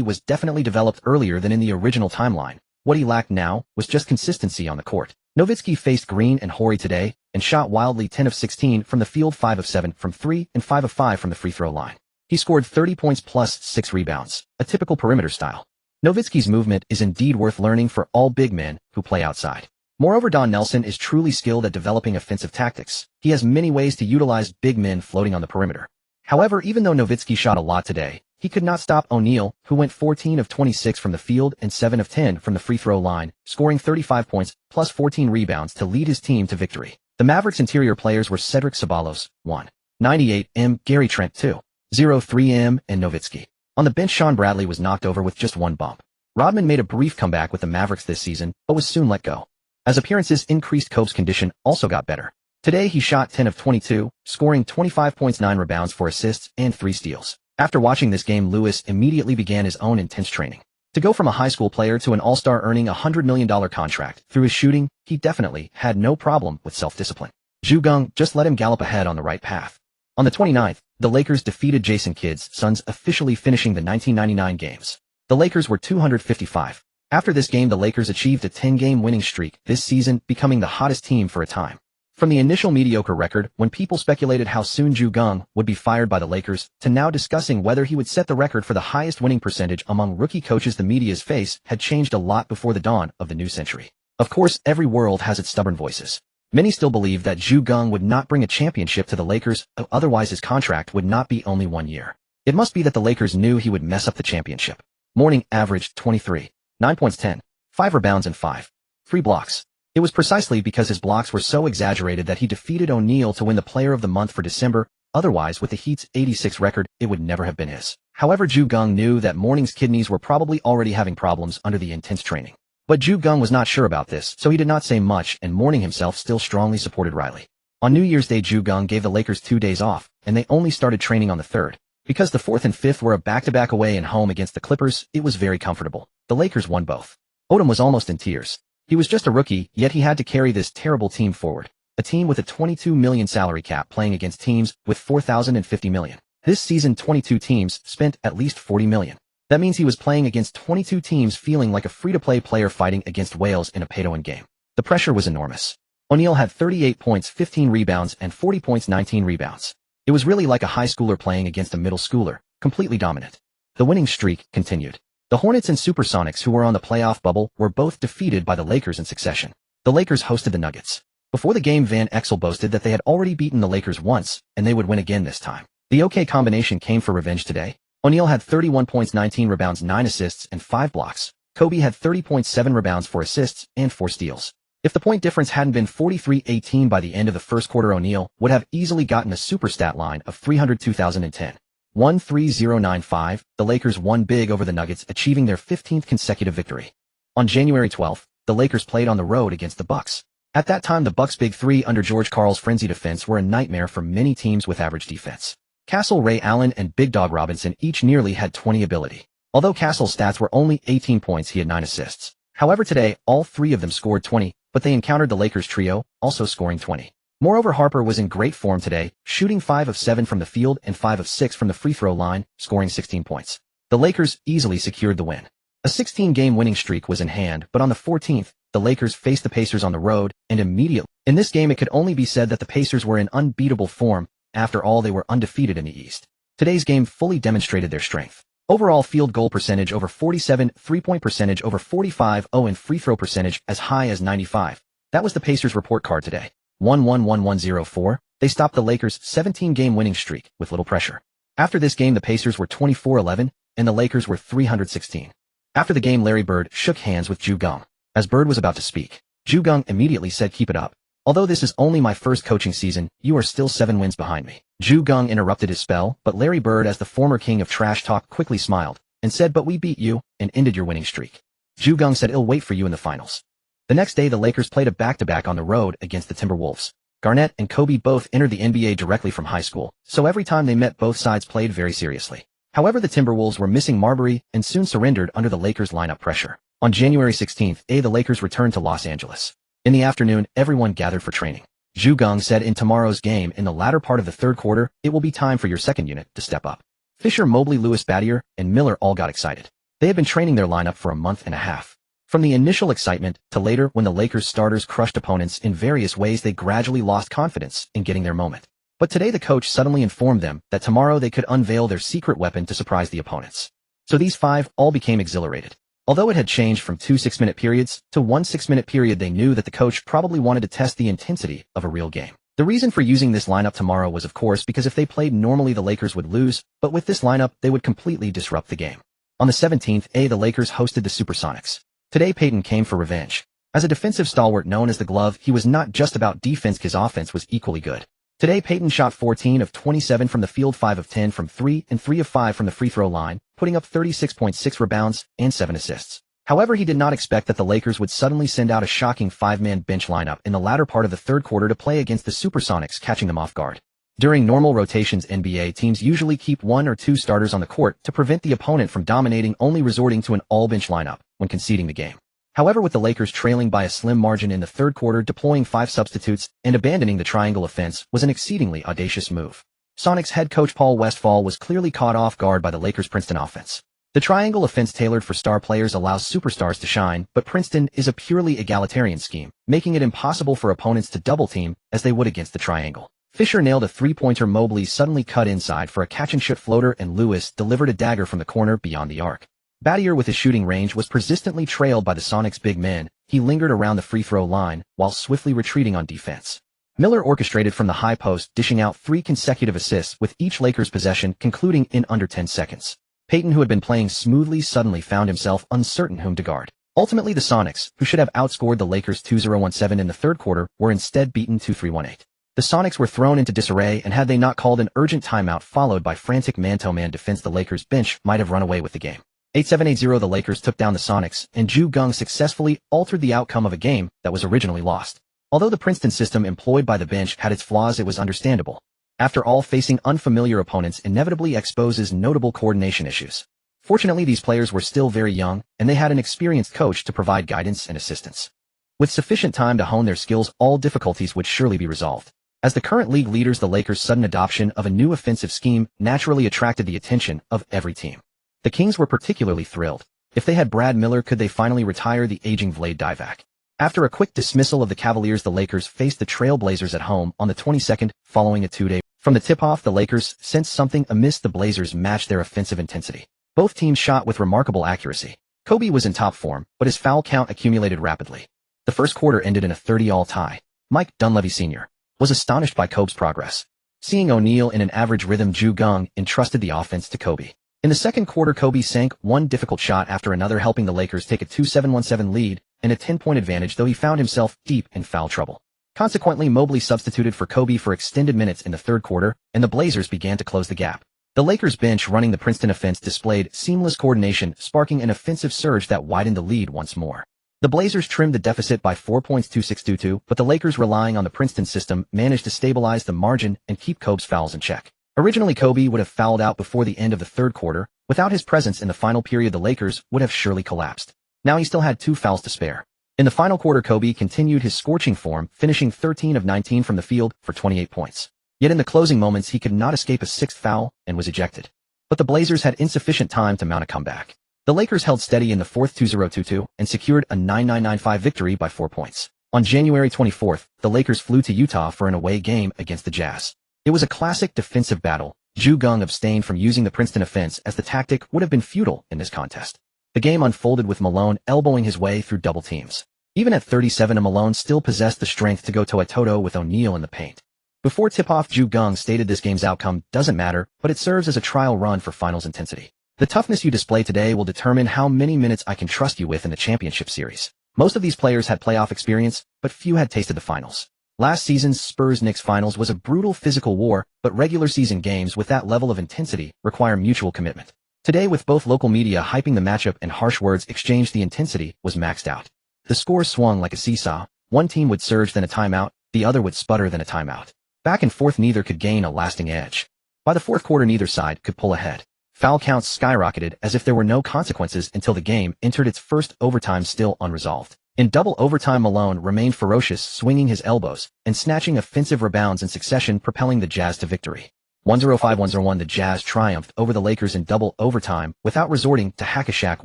was definitely developed earlier than in the original timeline. What he lacked now was just consistency on the court. Nowitzki faced Green and Horry today and shot wildly 10 of 16 from the field, 5 of 7 from 3 and 5 of 5 from the free throw line. He scored 30 points plus 6 rebounds, a typical perimeter style. Nowitzki's movement is indeed worth learning for all big men who play outside. Moreover, Don Nelson is truly skilled at developing offensive tactics. He has many ways to utilize big men floating on the perimeter. However, even though Nowitzki shot a lot today, he could not stop O'Neal, who went 14 of 26 from the field and 7 of 10 from the free throw line, scoring 35 points plus 14 rebounds to lead his team to victory. The Mavericks' interior players were Cedric Ceballos, 1.98 Gary Trent, 2.03 and Nowitzki. On the bench, Sean Bradley was knocked over with just one bump. Rodman made a brief comeback with the Mavericks this season, but was soon let go. As appearances increased, Kobe's condition also got better. Today he shot 10 of 22, scoring 25 points, 9 rebounds, 4 assists, and 3 steals. After watching this game, Lewis immediately began his own intense training. To go from a high school player to an all-star earning a $100 million contract through his shooting, he definitely had no problem with self-discipline. Geng just let him gallop ahead on the right path. On the 29th, the Lakers defeated Jason Kidd's Suns, officially finishing the 1999 games. The Lakers were 255. After this game, the Lakers achieved a 10-game winning streak this season, becoming the hottest team for a time. From the initial mediocre record, when people speculated how soon Geng would be fired by the Lakers, to now discussing whether he would set the record for the highest winning percentage among rookie coaches, the media's face had changed a lot before the dawn of the new century. Of course, every world has its stubborn voices. Many still believe that Geng would not bring a championship to the Lakers, otherwise his contract would not be only 1 year. It must be that the Lakers knew he would mess up the championship. Mourning averaged 23, 9 points, 10, 5 rebounds and 5 free blocks. It was precisely because his blocks were so exaggerated that he defeated O'Neal to win the Player of the Month for December. Otherwise, with the Heat's 86 record, it would never have been his. However, Geng knew that Mourning's kidneys were probably already having problems under the intense training. But Geng was not sure about this, so he did not say much, and Mourning himself still strongly supported Riley. On New Year's Day, Geng gave the Lakers 2 days off, and they only started training on the 3rd. Because the 4th and 5th were a back-to-back away and home against the Clippers, it was very comfortable. The Lakers won both. Odom was almost in tears. He was just a rookie, yet he had to carry this terrible team forward. A team with a $22 million salary cap playing against teams with $4,050 million. This season, 22 teams spent at least $40 million. That means he was playing against 22 teams feeling like a free-to-play player fighting against whales in a pay-to-win game. The pressure was enormous. O'Neal had 38 points, 15 rebounds, and 40 points, 19 rebounds. It was really like a high schooler playing against a middle schooler, completely dominant. The winning streak continued. The Hornets and Supersonics, who were on the playoff bubble, were both defeated by the Lakers in succession. The Lakers hosted the Nuggets. Before the game, Van Exel boasted that they had already beaten the Lakers once, and they would win again this time. The OK combination came for revenge today. O'Neal had 31 points, 19 rebounds, 9 assists, and 5 blocks. Kobe had 30 points, 7 rebounds, 4 assists, and 4 steals. If the point difference hadn't been 43-18 by the end of the first quarter, O'Neal would have easily gotten a super stat line of 300-2010. 13095, the Lakers won big over the Nuggets, achieving their 15th consecutive victory. On January 12th, the Lakers played on the road against the Bucks. At that time, the Bucks' big three under George Karl's frenzied offense were a nightmare for many teams with average defense. Castle, Ray Allen, and Big Dog Robinson each nearly had 20 ability. Although Castle's stats were only 18 points, he had 9 assists. However, today, all 3 of them scored 20, but they encountered the Lakers trio, also scoring 20. Moreover, Harper was in great form today, shooting 5 of 7 from the field and 5 of 6 from the free throw line, scoring 16 points. The Lakers easily secured the win. A 16-game winning streak was in hand, but on the 14th, the Lakers faced the Pacers on the road, and immediately. In this game, it could only be said that the Pacers were in unbeatable form. After all, they were undefeated in the East. Today's game fully demonstrated their strength. Overall field goal percentage over 47, three-point percentage over 45, and free throw percentage as high as 95. That was the Pacers report card today. 1-1-1-1-0-4, they stopped the Lakers' 17-game winning streak with little pressure. After this game, the Pacers were 24-11, and the Lakers were 316. After the game, Larry Bird shook hands with Geng. As Bird was about to speak, Geng immediately said, "Keep it up. Although this is only my first coaching season, you are still 7 wins behind me." Geng interrupted his spell, but Larry Bird, as the former king of trash talk, quickly smiled and said, "But we beat you," and ended your winning streak. Geng said, "I'll wait for you in the finals." The next day, the Lakers played a back-to-back on the road against the Timberwolves. Garnett and Kobe both entered the NBA directly from high school, so every time they met, both sides played very seriously. However, the Timberwolves were missing Marbury and soon surrendered under the Lakers' lineup pressure. On January 16th, the Lakers returned to Los Angeles. In the afternoon, everyone gathered for training. Geng said, "In tomorrow's game, in the latter part of the third quarter, it will be time for your second unit to step up." Fisher, Mobley, Lewis, Battier, and Miller all got excited. They had been training their lineup for a month and a half. From the initial excitement to later when the Lakers starters crushed opponents in various ways, they gradually lost confidence in getting their moment. But today the coach suddenly informed them that tomorrow they could unveil their secret weapon to surprise the opponents. So these five all became exhilarated. Although it had changed from 2 6-minute periods to 1 6-minute period, they knew that the coach probably wanted to test the intensity of a real game. The reason for using this lineup tomorrow was of course because if they played normally the Lakers would lose, but with this lineup they would completely disrupt the game. On the 17th, the Lakers hosted the Supersonics. Today Peyton came for revenge. As a defensive stalwart known as the Glove, he was not just about defense, his offense was equally good. Today Peyton shot 14 of 27 from the field, 5 of 10 from 3, and 3 of 5 from the free throw line, putting up 36.6 rebounds and 7 assists. However, he did not expect that the Lakers would suddenly send out a shocking 5-man bench lineup in the latter part of the third quarter to play against the Supersonics, catching them off guard. During normal rotations, NBA teams usually keep 1 or 2 starters on the court to prevent the opponent from dominating, only resorting to an all-bench lineup when conceding the game. However, with the Lakers trailing by a slim margin in the third quarter, deploying 5 substitutes and abandoning the triangle offense was an exceedingly audacious move. Sonics head coach Paul Westphal was clearly caught off guard by the Lakers' Princeton offense. The triangle offense tailored for star players allows superstars to shine, but Princeton is a purely egalitarian scheme, making it impossible for opponents to double-team as they would against the triangle. Fisher nailed a three-pointer, Mobley suddenly cut inside for a catch-and-shoot floater, and Lewis delivered a dagger from the corner beyond the arc. Battier, with his shooting range, was persistently trailed by the Sonics' big men. He lingered around the free throw line while swiftly retreating on defense. Miller orchestrated from the high post, dishing out 3 consecutive assists with each Lakers possession concluding in under 10 seconds. Peyton, who had been playing smoothly, suddenly found himself uncertain whom to guard. Ultimately, the Sonics, who should have outscored the Lakers 2-0-1-7 in the third quarter, were instead beaten 2-3-1-8. The Sonics were thrown into disarray, and had they not called an urgent timeout followed by frantic man-to-man defense, the Lakers bench might have run away with the game. 8-7-8-0, the Lakers took down the Sonics, and Geng successfully altered the outcome of a game that was originally lost. Although the Princeton system employed by the bench had its flaws, it was understandable. After all, facing unfamiliar opponents inevitably exposes notable coordination issues. Fortunately, these players were still very young, and they had an experienced coach to provide guidance and assistance. With sufficient time to hone their skills, all difficulties would surely be resolved. As the current league leaders, the Lakers' sudden adoption of a new offensive scheme naturally attracted the attention of every team. The Kings were particularly thrilled. If they had Brad Miller, could they finally retire the aging Vlade Divac? After a quick dismissal of the Cavaliers, the Lakers faced the Trailblazers at home on the 22nd, following a 2-day. From the tip-off, the Lakers sensed something amiss. The Blazers matched their offensive intensity. Both teams shot with remarkable accuracy. Kobe was in top form, but his foul count accumulated rapidly. The first quarter ended in a 30-all tie. Mike Dunleavy Sr. was astonished by Kobe's progress. Seeing O'Neal in an average rhythm, Geng entrusted the offense to Kobe. In the second quarter, Kobe sank one difficult shot after another, helping the Lakers take a 2-7-1-7 lead and a 10-point advantage, though he found himself deep in foul trouble. Consequently, Mobley substituted for Kobe for extended minutes in the third quarter, and the Blazers began to close the gap. The Lakers bench, running the Princeton offense, displayed seamless coordination, sparking an offensive surge that widened the lead once more. The Blazers trimmed the deficit by 4 points, 2-6-2-2, but the Lakers, relying on the Princeton system, managed to stabilize the margin and keep Kobe's fouls in check. Originally, Kobe would have fouled out before the end of the third quarter. Without his presence in the final period, the Lakers would have surely collapsed. Now he still had 2 fouls to spare. In the final quarter, Kobe continued his scorching form, finishing 13 of 19 from the field for 28 points. Yet in the closing moments, he could not escape a 6th foul and was ejected. But the Blazers had insufficient time to mount a comeback. The Lakers held steady in the fourth, 2-0-2-2, and secured a 9-9-9-5 victory by 4 points. On January 24th, the Lakers flew to Utah for an away game against the Jazz. It was a classic defensive battle. Geng abstained from using the Princeton offense, as the tactic would have been futile in this contest. The game unfolded with Malone elbowing his way through double teams. Even at 37, Malone still possessed the strength to go toe-to-toe with O'Neal in the paint. Before tip-off, Geng stated, "This game's outcome doesn't matter, but it serves as a trial run for finals intensity. The toughness you display today will determine how many minutes I can trust you with in the championship series." Most of these players had playoff experience, but few had tasted the finals. Last season's Spurs-Knicks finals was a brutal physical war, but regular season games with that level of intensity require mutual commitment. Today, with both local media hyping the matchup and harsh words exchanged, the intensity was maxed out. The scores swung like a seesaw. One team would surge, then a timeout. The other would sputter, then a timeout. Back and forth, neither could gain a lasting edge. By the fourth quarter, neither side could pull ahead. Foul counts skyrocketed as if there were no consequences until the game entered its first overtime, still unresolved. In double overtime, Malone remained ferocious, swinging his elbows and snatching offensive rebounds in succession, propelling the Jazz to victory. 105-101, the Jazz triumphed over the Lakers in double overtime without resorting to hack-a-shack,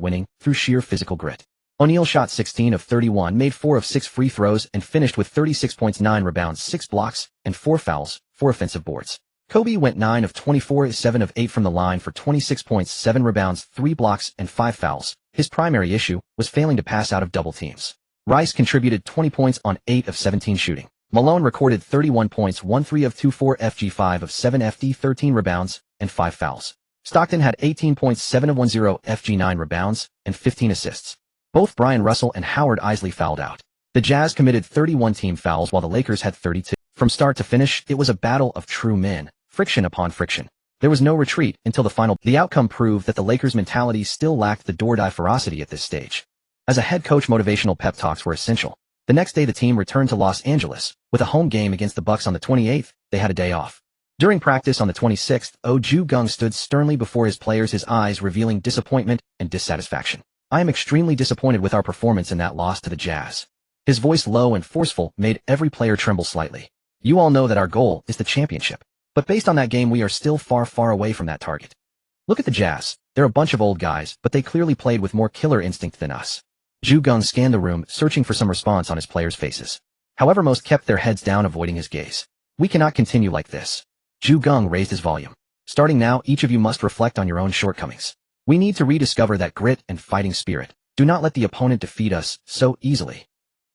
winning through sheer physical grit. O'Neal shot 16 of 31, made 4 of 6 free throws, and finished with 36 points, 9 rebounds, 6 blocks, and 4 fouls, 4 offensive boards. Kobe went 9 of 24, 7 of 8 from the line for 26 points, 7 rebounds, 3 blocks, and 5 fouls. His primary issue was failing to pass out of double teams. Rice contributed 20 points on 8 of 17 shooting. Malone recorded 31 points, 1 3 of 2, 4 FG, 5 of 7 FD, 13 rebounds, and 5 fouls. Stockton had 18 points, 7 of 1 0 FG, 9 rebounds, and 15 assists. Both Brian Russell and Howard Isley fouled out. The Jazz committed 31 team fouls while the Lakers had 32. From start to finish, it was a battle of true men, friction upon friction. There was no retreat until the final. The outcome proved that the Lakers' mentality still lacked the door-die ferocity at this stage. As a head coach, motivational pep talks were essential. The next day the team returned to Los Angeles. With a home game against the Bucks on the 28th, they had a day off. During practice on the 26th, Geng stood sternly before his players, his eyes revealing disappointment and dissatisfaction. I am extremely disappointed with our performance in that loss to the Jazz. His voice, low and forceful, made every player tremble slightly. You all know that our goal is the championship. But based on that game, we are still far, far away from that target. Look at the Jazz. They're a bunch of old guys, but they clearly played with more killer instinct than us. Geng scanned the room, searching for some response on his players' faces. However, most kept their heads down, avoiding his gaze. We cannot continue like this. Geng raised his volume. Starting now, each of you must reflect on your own shortcomings. We need to rediscover that grit and fighting spirit. Do not let the opponent defeat us so easily.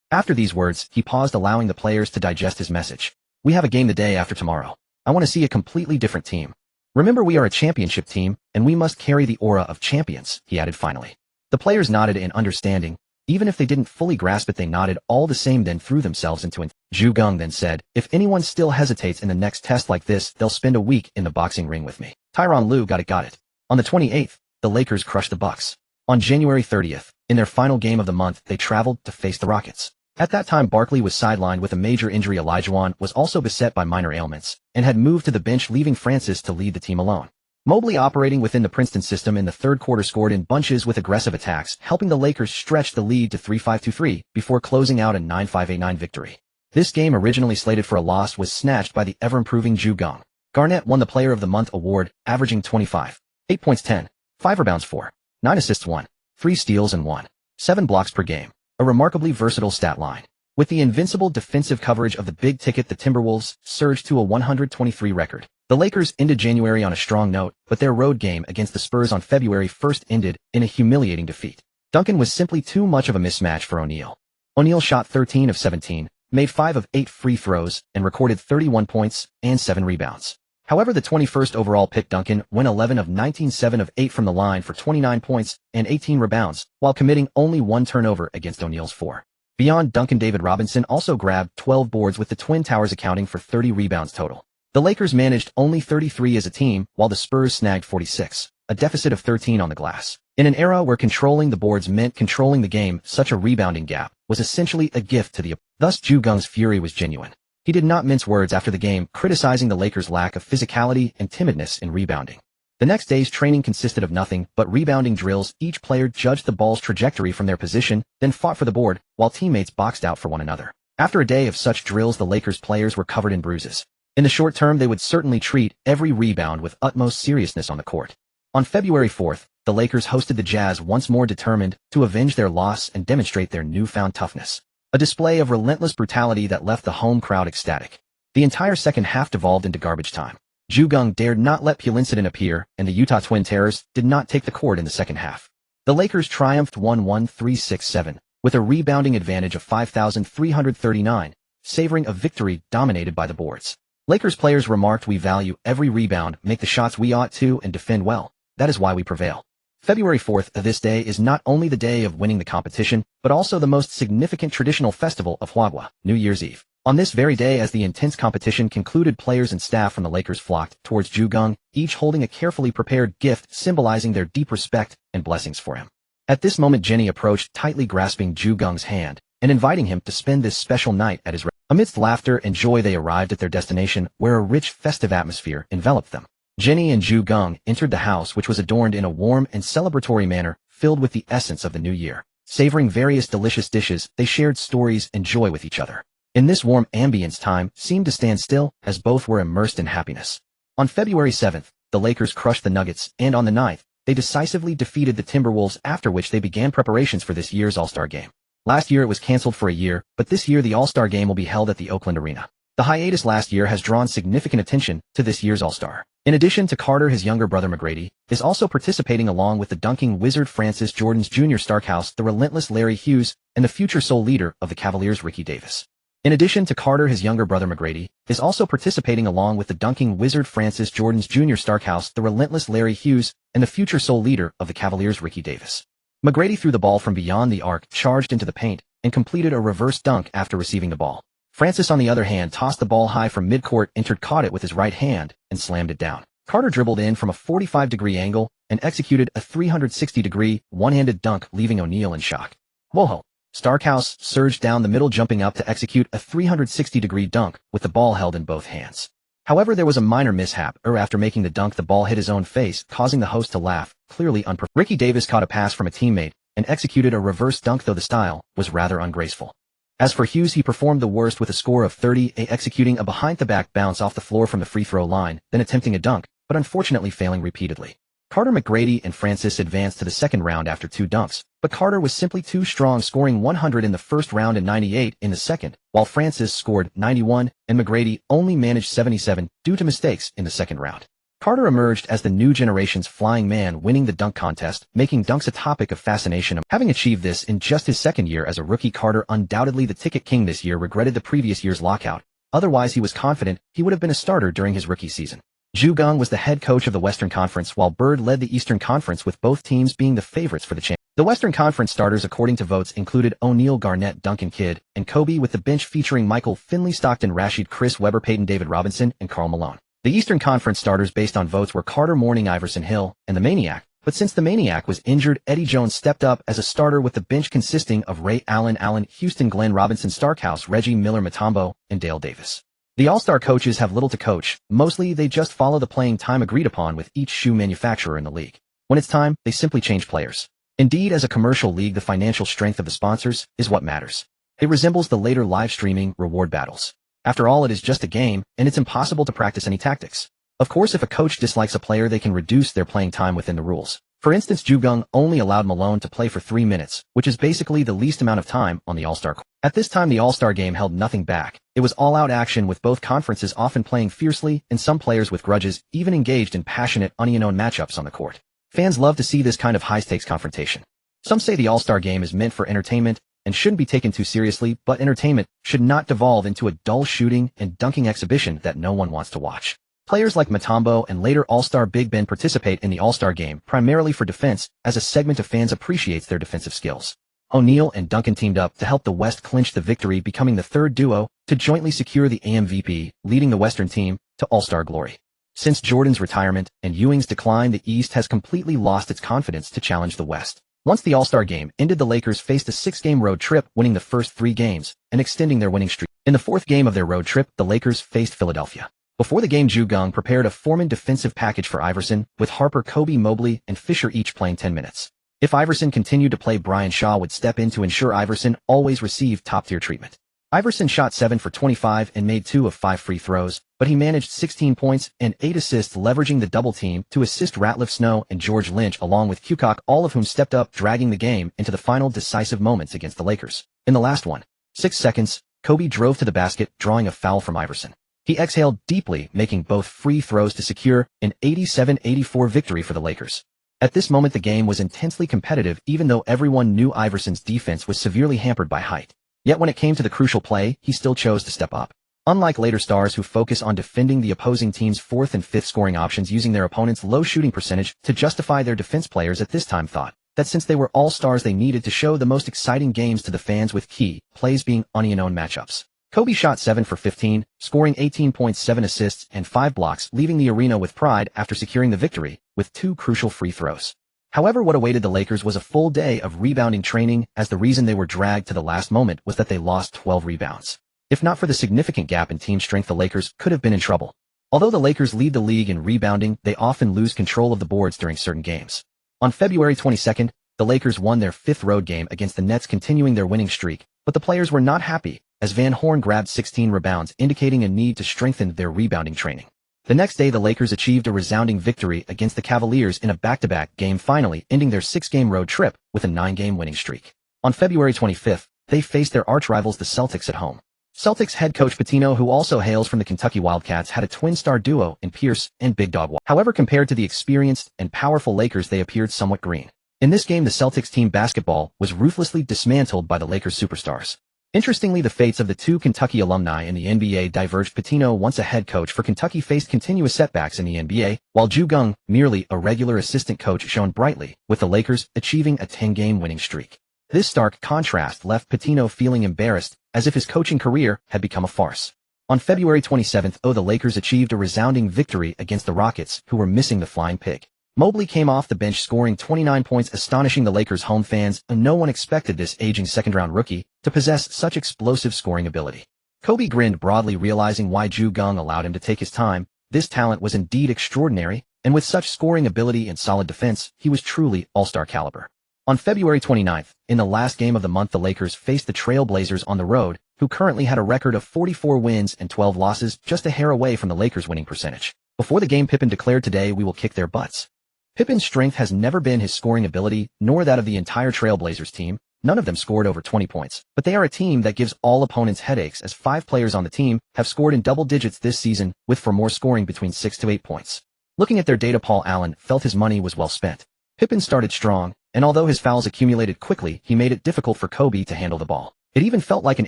After these words, he paused, allowing the players to digest his message. We have a game the day after tomorrow. I want to see a completely different team. Remember, we are a championship team, and we must carry the aura of champions, he added finally. The players nodded in understanding. Even if they didn't fully grasp it, they nodded all the same, then threw themselves into it. Geng then said, if anyone still hesitates in the next test like this, they'll spend a week in the boxing ring with me. Tyronn Lue got it. On the 28th, the Lakers crushed the Bucks. On January 30th, in their final game of the month, they traveled to face the Rockets. At that time, Barkley was sidelined with a major injury. Olajuwon was also beset by minor ailments and had moved to the bench, leaving Francis to lead the team alone. Mobley, operating within the Princeton system in the third quarter, scored in bunches with aggressive attacks, helping the Lakers stretch the lead to 3-5-2-3 before closing out a 9-5-8-9 victory. This game, originally slated for a loss, was snatched by the ever-improving Geng. Garnett won the Player of the Month award, averaging 25, 8 points, 10, 5 rebounds, 4, 9 assists, 1, 3 steals, and 7 blocks per game. A remarkably versatile stat line. With the invincible defensive coverage of the Big Ticket, the Timberwolves surged to a 123 record. The Lakers ended January on a strong note, but their road game against the Spurs on February 1st ended in a humiliating defeat. Duncan was simply too much of a mismatch for O'Neal. O'Neal shot 13 of 17, made 5 of 8 free throws, and recorded 31 points and 7 rebounds. However, the 21st overall pick Duncan went 11 of 19, 7 of 8 from the line for 29 points and 18 rebounds, while committing only 1 turnover against O'Neal's 4. Beyond Duncan, David Robinson also grabbed 12 boards, with the Twin Towers accounting for 30 rebounds total. The Lakers managed only 33 as a team, while the Spurs snagged 46, a deficit of 13 on the glass. In an era where controlling the boards meant controlling the game, such a rebounding gap was essentially a gift to the opponent. Thus, Geng's fury was genuine. He did not mince words after the game, criticizing the Lakers' lack of physicality and timidness in rebounding. The next day's training consisted of nothing but rebounding drills. Each player judged the ball's trajectory from their position, then fought for the board, while teammates boxed out for one another. After a day of such drills, the Lakers players were covered in bruises. In the short term, they would certainly treat every rebound with utmost seriousness on the court. On February 4th, the Lakers hosted the Jazz, once more determined to avenge their loss and demonstrate their newfound toughness. A display of relentless brutality that left the home crowd ecstatic. The entire second half devolved into garbage time. Geng dared not let Pule incident appear, and the Utah Twin Terrors did not take the court in the second half. The Lakers triumphed 1-1-3-6-7, with a rebounding advantage of 5,339, savoring a victory dominated by the boards. Lakers players remarked, "We value every rebound, make the shots we ought to, and defend well. That is why we prevail." February 4th, this day is not only the day of winning the competition, but also the most significant traditional festival of Huagua, New Year's Eve. On this very day, as the intense competition concluded, players and staff from the Lakers flocked towards Geng, each holding a carefully prepared gift symbolizing their deep respect and blessings for him. At this moment, Jeanie approached, tightly grasping Geng's hand and inviting him to spend this special night at his Amidst laughter and joy, they arrived at their destination, where a rich, festive atmosphere enveloped them. Jeanie and Geng entered the house, which was adorned in a warm and celebratory manner, filled with the essence of the new year. Savoring various delicious dishes, they shared stories and joy with each other. In this warm ambience, time seemed to stand still, as both were immersed in happiness. On February 7th, the Lakers crushed the Nuggets, and on the 9th, they decisively defeated the Timberwolves, after which they began preparations for this year's All-Star Game. Last year it was canceled for a year, but this year the All-Star Game will be held at the Oakland Arena. The hiatus last year has drawn significant attention to this year's All-Star. In addition to Carter, his younger brother McGrady is also participating, along with the dunking wizard Francis Jordan's Jr. Starkhouse, the relentless Larry Hughes, and the future sole leader of the Cavaliers Ricky Davis. In addition to Carter, his younger brother McGrady is also participating, along with the dunking wizard Francis Jordan's Jr. Starkhouse, the relentless Larry Hughes, and the future sole leader of the Cavaliers Ricky Davis. McGrady threw the ball from beyond the arc, charged into the paint, and completed a reverse dunk after receiving the ball. Francis, on the other hand, tossed the ball high from midcourt, caught it with his right hand, and slammed it down. Carter dribbled in from a 45-degree angle and executed a 360-degree, one-handed dunk, leaving O'Neal in shock. Whoa! Starkhouse surged down the middle, jumping up to execute a 360-degree dunk with the ball held in both hands. However, there was a minor mishap. After making the dunk, the ball hit his own face, causing the host to laugh, clearly unprofessional. Ricky Davis caught a pass from a teammate and executed a reverse dunk, though the style was rather ungraceful. As for Hughes, he performed the worst with a score of 30, executing a behind-the-back bounce off the floor from the free throw line, then attempting a dunk, but unfortunately failing repeatedly. Carter, McGrady, and Francis advanced to the second round after 2 dunks, but Carter was simply too strong, scoring 100 in the first round and 98 in the second, while Francis scored 91, and McGrady only managed 77 due to mistakes in the second round. Carter emerged as the new generation's flying man, winning the dunk contest, making dunks a topic of fascination. Having achieved this in just his second year as a rookie, Carter, undoubtedly the ticket king this year, regretted the previous year's lockout. Otherwise, he was confident he would have been a starter during his rookie season. Geng was the head coach of the Western Conference, while Bird led the Eastern Conference, with both teams being the favorites for the championship. The Western Conference starters, according to votes, included O'Neal, Garnett, Duncan Kidd, and Kobe, with the bench featuring Michael Finley, Stockton, Rashid, Chris Webber, Peyton, David Robinson, and Karl Malone. The Eastern Conference starters based on votes were Carter, Mourning, Iverson, Hill, and the Maniac, but since the Maniac was injured, Eddie Jones stepped up as a starter, with the bench consisting of Ray Allen, Houston, Glenn Robinson, Starkhouse, Reggie Miller, Mutombo, and Dale Davis. The All-Star coaches have little to coach. Mostly they just follow the playing time agreed upon with each shoe manufacturer in the league. When it's time, they simply change players. Indeed, as a commercial league, the financial strength of the sponsors is what matters. It resembles the later live streaming reward battles. After all, it is just a game, and it's impossible to practice any tactics. Of course, if a coach dislikes a player, they can reduce their playing time within the rules. For instance, Geng only allowed Malone to play for 3 minutes, which is basically the least amount of time on the All-Star court. At this time, the All-Star Game held nothing back. It was all-out action, with both conferences often playing fiercely, and some players with grudges even engaged in passionate, unknown matchups on the court. Fans love to see this kind of high-stakes confrontation. Some say the All-Star Game is meant for entertainment and shouldn't be taken too seriously, but entertainment should not devolve into a dull shooting and dunking exhibition that no one wants to watch. Players like Mutombo and later All-Star Big Ben participate in the All-Star Game primarily for defense, as a segment of fans appreciates their defensive skills. O'Neal and Duncan teamed up to help the West clinch the victory, becoming the third duo to jointly secure the MVP, leading the Western team to All-Star glory. Since Jordan's retirement and Ewing's decline, the East has completely lost its confidence to challenge the West. Once the All-Star Game ended, the Lakers faced a 6-game road trip, winning the first 3 games and extending their winning streak. In the 4th game of their road trip, the Lakers faced Philadelphia. Before the game, Geng prepared a four-man defensive package for Iverson, with Harper, Kobe, Mobley, and Fisher each playing 10 minutes. If Iverson continued to play, Brian Shaw would step in to ensure Iverson always received top-tier treatment. Iverson shot 7 for 25 and made 2 of 5 free throws, but he managed 16 points and 8 assists, leveraging the double team to assist Ratliff Snow and George Lynch, along with Kukoc, all of whom stepped up, dragging the game into the final decisive moments against the Lakers. In the last 6 seconds, Kobe drove to the basket, drawing a foul from Iverson. He exhaled deeply, making both free throws to secure an 87-84 victory for the Lakers. At this moment, the game was intensely competitive, even though everyone knew Iverson's defense was severely hampered by height. Yet when it came to the crucial play, he still chose to step up. Unlike later stars who focus on defending the opposing team's 4th and 5th scoring options using their opponent's low shooting percentage to justify their defense, players at this time thought that since they were all stars, they needed to show the most exciting games to the fans, with key plays being unknown matchups. Kobe shot 7 for 15, scoring 18 points, 7 assists, and 5 blocks, leaving the arena with pride after securing the victory with 2 crucial free throws. However, what awaited the Lakers was a full day of rebounding training, as the reason they were dragged to the last moment was that they lost 12 rebounds. If not for the significant gap in team strength, the Lakers could have been in trouble. Although the Lakers lead the league in rebounding, they often lose control of the boards during certain games. On February 22nd, the Lakers won their 5th road game against the Nets, continuing their winning streak, but the players were not happy, as Van Horn grabbed 16 rebounds, indicating a need to strengthen their rebounding training. The next day the Lakers achieved a resounding victory against the Cavaliers in a back-to-back game, finally ending their 6-game road trip with a 9-game winning streak. On February 25th, they faced their arch-rivals the Celtics at home. Celtics head coach Pitino, who also hails from the Kentucky Wildcats, had a twin-star duo in Pierce and Big Dog Wall. However, compared to the experienced and powerful Lakers, they appeared somewhat green. In this game, the Celtics team basketball was ruthlessly dismantled by the Lakers superstars. Interestingly, the fates of the two Kentucky alumni in the NBA diverged. Pitino, once a head coach for Kentucky, faced continuous setbacks in the NBA, while Geng, merely a regular assistant coach, shone brightly, with the Lakers achieving a 10-game winning streak. This stark contrast left Pitino feeling embarrassed, as if his coaching career had become a farce. On February 27th, the Lakers achieved a resounding victory against the Rockets, who were missing the flying pig. Mobley came off the bench scoring 29 points, astonishing the Lakers' home fans, and no one expected this aging second-round rookie to possess such explosive scoring ability. Kobe grinned broadly, realizing why Geng allowed him to take his time. This talent was indeed extraordinary, and with such scoring ability and solid defense, he was truly all-star caliber. On February 29th, in the last game of the month, the Lakers faced the Trail Blazers on the road, who currently had a record of 44 wins and 12 losses, just a hair away from the Lakers' winning percentage. Before the game, Pippen declared, "Today we will kick their butts." Pippen's strength has never been his scoring ability, nor that of the entire Trail Blazers team. None of them scored over 20 points, but they are a team that gives all opponents headaches, as 5 players on the team have scored in double digits this season, with for more scoring between 6 to 8 points. Looking at their data, Paul Allen felt his money was well spent. Pippen started strong, and although his fouls accumulated quickly, he made it difficult for Kobe to handle the ball. It even felt like an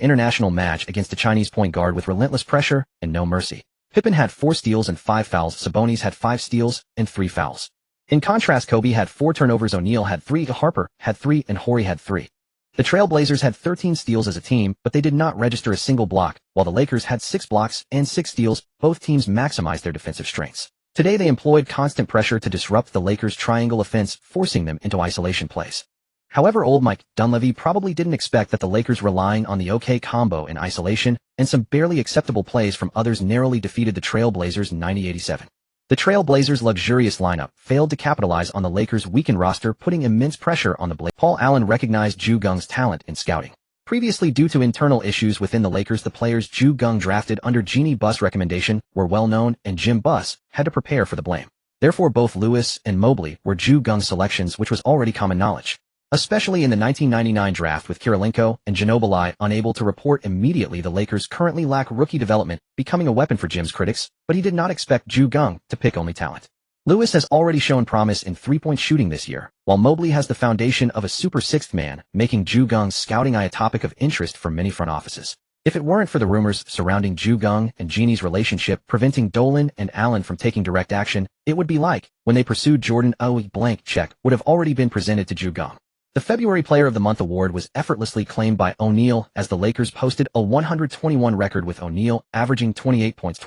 international match against a Chinese point guard with relentless pressure and no mercy. Pippen had 4 steals and 5 fouls. Sabonis had 5 steals and 3 fouls. In contrast, Kobe had 4 turnovers, O'Neal had 3, Harper had 3, and Horry had 3. The Trail Blazers had 13 steals as a team, but they did not register a single block, while the Lakers had 6 blocks and 6 steals. Both teams maximized their defensive strengths. Today they employed constant pressure to disrupt the Lakers' triangle offense, forcing them into isolation plays. However, old Mike Dunleavy probably didn't expect that the Lakers, relying on the OK combo in isolation and some barely acceptable plays from others, narrowly defeated the Trail Blazers 90-87. The Trail Blazers' luxurious lineup failed to capitalize on the Lakers' weakened roster, putting immense pressure on the Blazers. Paul Allen recognized Geng's talent in scouting. Previously, due to internal issues within the Lakers, the players Geng drafted under Jeanie Buss' recommendation were well known, and Jim Buss had to prepare for the blame. Therefore, both Lewis and Mobley were Geng's selections, which was already common knowledge. Especially in the 1999 draft, with Kirilenko and Ginobili unable to report immediately, the Lakers currently lack rookie development, becoming a weapon for Jim's critics, but he did not expect Geng to pick only talent. Lewis has already shown promise in three-point shooting this year, while Mobley has the foundation of a super sixth man, making Geng's scouting eye a topic of interest for many front offices. If it weren't for the rumors surrounding Geng and Jeannie's relationship preventing Dolan and Allen from taking direct action, it would be like when they pursued Jordan. A blank check would have already been presented to Geng. The February Player of the Month award was effortlessly claimed by O'Neal, as the Lakers posted a 121 record, with O'Neal averaging 28 points,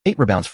8 rebounds,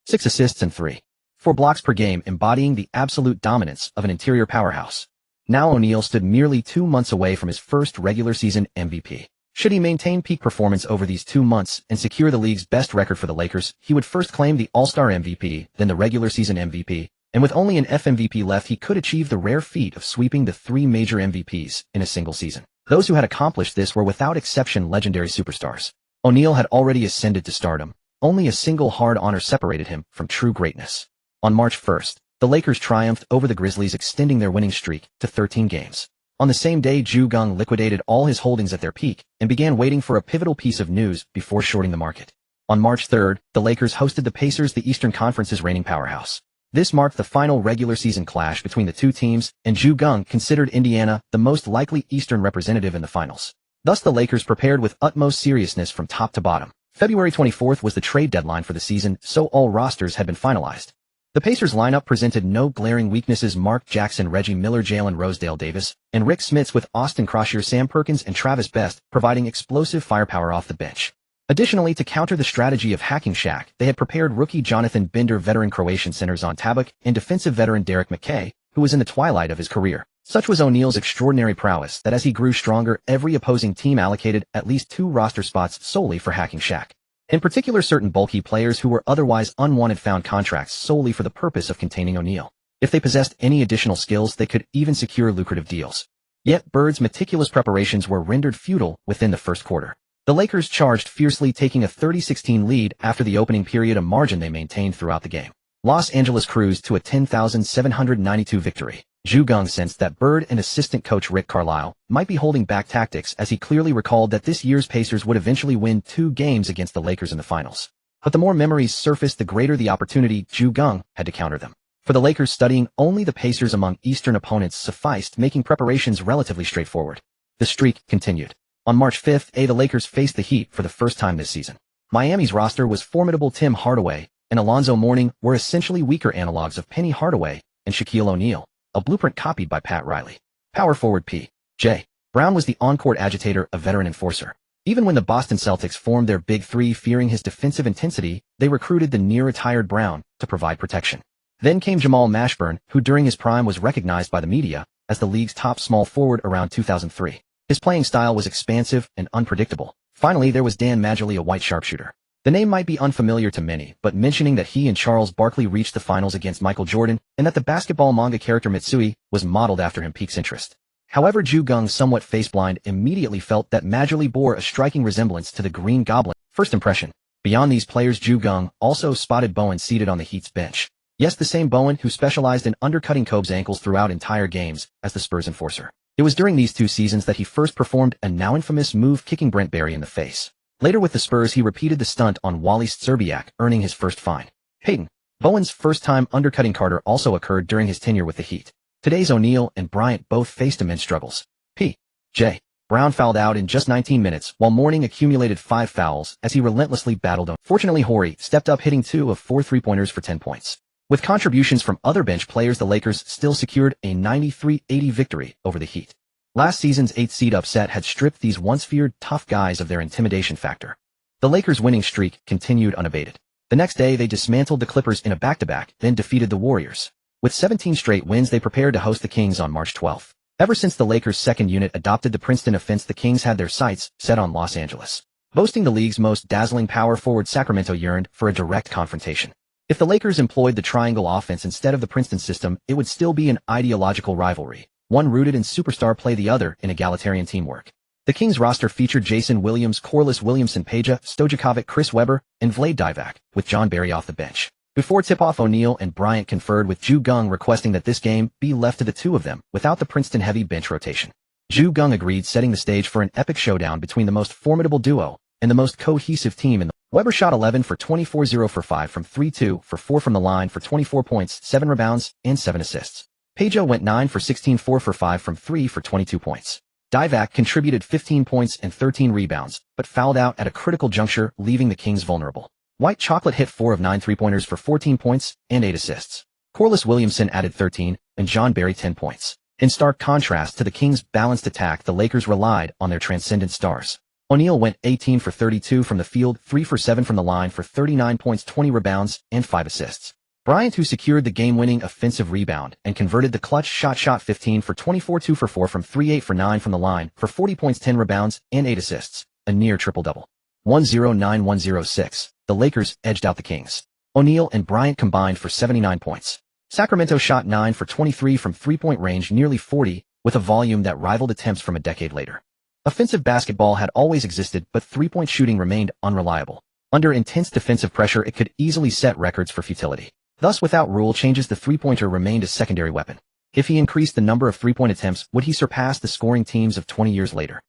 6 assists, and 4 blocks per game, embodying the absolute dominance of an interior powerhouse. Now O'Neal stood merely 2 months away from his first regular season MVP. Should he maintain peak performance over these 2 months and secure the league's best record for the Lakers, he would first claim the All-Star MVP, then the regular season MVP, and with only an FMVP left, he could achieve the rare feat of sweeping the 3 major MVPs in a single season. Those who had accomplished this were without exception legendary superstars. O'Neal had already ascended to stardom. Only a single hard honor separated him from true greatness. On March 1st, the Lakers triumphed over the Grizzlies, extending their winning streak to 13 games. On the same day, Geng liquidated all his holdings at their peak and began waiting for a pivotal piece of news before shorting the market. On March 3rd, the Lakers hosted the Pacers, the Eastern Conference's reigning powerhouse. This marked the final regular season clash between the two teams, and Geng considered Indiana the most likely Eastern representative in the finals. Thus the Lakers prepared with utmost seriousness from top to bottom. February 24th was the trade deadline for the season, so all rosters had been finalized. The Pacers lineup presented no glaring weaknesses. Mark Jackson, Reggie Miller, Jalen Rosedale Davis, and Rick Smits, with Austin Croshier, Sam Perkins, and Travis Best providing explosive firepower off the bench. Additionally, to counter the strategy of hacking Shaq, they had prepared rookie Jonathan Bender, veteran Croatian center Zon Tabak, and defensive veteran Derek McKay, who was in the twilight of his career. Such was O'Neal's extraordinary prowess that as he grew stronger, every opposing team allocated at least 2 roster spots solely for hacking Shaq. In particular, certain bulky players who were otherwise unwanted found contracts solely for the purpose of containing O'Neal. If they possessed any additional skills, they could even secure lucrative deals. Yet Bird's meticulous preparations were rendered futile within the first quarter. The Lakers charged fiercely, taking a 30-16 lead after the opening period, a margin they maintained throughout the game. Los Angeles cruised to a 10,792 victory. Geng sensed that Bird and assistant coach Rick Carlisle might be holding back tactics, as he clearly recalled that this year's Pacers would eventually win 2 games against the Lakers in the finals. But the more memories surfaced, the greater the opportunity Geng had to counter them. For the Lakers, studying only the Pacers among Eastern opponents sufficed, making preparations relatively straightforward. The streak continued. On March 5th, the Lakers faced the Heat for the first time this season. Miami's roster was formidable. Tim Hardaway and Alonzo Mourning were essentially weaker analogs of Penny Hardaway and Shaquille O'Neal, a blueprint copied by Pat Riley. Power forward P.J. Brown was the on-court agitator, a veteran enforcer. Even when the Boston Celtics formed their Big Three, fearing his defensive intensity, they recruited the near-retired Brown to provide protection. Then came Jamal Mashburn, who during his prime was recognized by the media as the league's top small forward around 2003. His playing style was expansive and unpredictable. Finally, there was Dan Majerle, a white sharpshooter. The name might be unfamiliar to many, but mentioning that he and Charles Barkley reached the finals against Michael Jordan and that the basketball manga character Mitsui was modeled after him piques interest. However, Geng, somewhat face-blind, immediately felt that Majerle bore a striking resemblance to the Green Goblin. First impression. Beyond these players, Geng also spotted Bowen seated on the Heat's bench. Yes, the same Bowen who specialized in undercutting Kobe's ankles throughout entire games as the Spurs enforcer. It was during these 2 seasons that he first performed a now infamous move, kicking Brent Barry in the face. Later with the Spurs, he repeated the stunt on Wally Szczerbiak, earning his first fine. Peyton. Bowen's first time undercutting Carter also occurred during his tenure with the Heat. Today's O'Neal and Bryant both faced immense struggles. P.J. Brown fouled out in just 19 minutes, while Mourning accumulated 5 fouls as he relentlessly battled him. Fortunately, Horry stepped up, hitting 2 of 4 3-pointers for 10 points. With contributions from other bench players, the Lakers still secured a 93-80 victory over the Heat. Last season's 8th seed upset had stripped these once feared tough guys of their intimidation factor. The Lakers' winning streak continued unabated. The next day, they dismantled the Clippers in a back-to-back, then defeated the Warriors. With 17 straight wins, they prepared to host the Kings on March 12th. Ever since the Lakers' second unit adopted the Princeton offense, the Kings had their sights set on Los Angeles. Boasting the league's most dazzling power forward, Sacramento yearned for a direct confrontation. If the Lakers employed the triangle offense instead of the Princeton system, it would still be an ideological rivalry, one rooted in superstar play, the other in egalitarian teamwork. The Kings roster featured Jason Williams, Corliss Williamson, Peja Stojakovic, Chris Webber, and Vlade Divac, with John Barry off the bench. Before tip-off, O'Neal and Bryant conferred with Geng, requesting that this game be left to the 2 of them without the Princeton-heavy bench rotation. Geng agreed, setting the stage for an epic showdown between the most formidable duo and the most cohesive team in the Webber shot 11 for 24, 0 for 5 from 3, 2 for 4 from the line for 24 points, 7 rebounds, and 7 assists. Peja went 9 for 16, 4 for 5 from 3 for 22 points. Divac contributed 15 points and 13 rebounds, but fouled out at a critical juncture, leaving the Kings vulnerable. White Chocolate hit 4 of 9 3-pointers for 14 points and 8 assists. Corliss Williamson added 13, and John Barry 10 points. In stark contrast to the Kings' balanced attack, the Lakers relied on their transcendent stars. O'Neal went 18 for 32 from the field, 3 for 7 from the line for 39 points, 20 rebounds, and 5 assists. Bryant, who secured the game-winning offensive rebound and converted the clutch shot 15 for 24, 2 for 4 from 3, 8 for 9 from the line for 40 points, 10 rebounds, and 8 assists, a near triple-double. 109-106. The Lakers edged out the Kings. O'Neal and Bryant combined for 79 points. Sacramento shot 9 for 23 from three-point range, nearly 40, with a volume that rivaled attempts from a decade later. Offensive basketball had always existed, but three-point shooting remained unreliable. Under intense defensive pressure, it could easily set records for futility. Thus, without rule changes, the three-pointer remained a secondary weapon. If he increased the number of three-point attempts, would he surpass the scoring teams of 20 years later?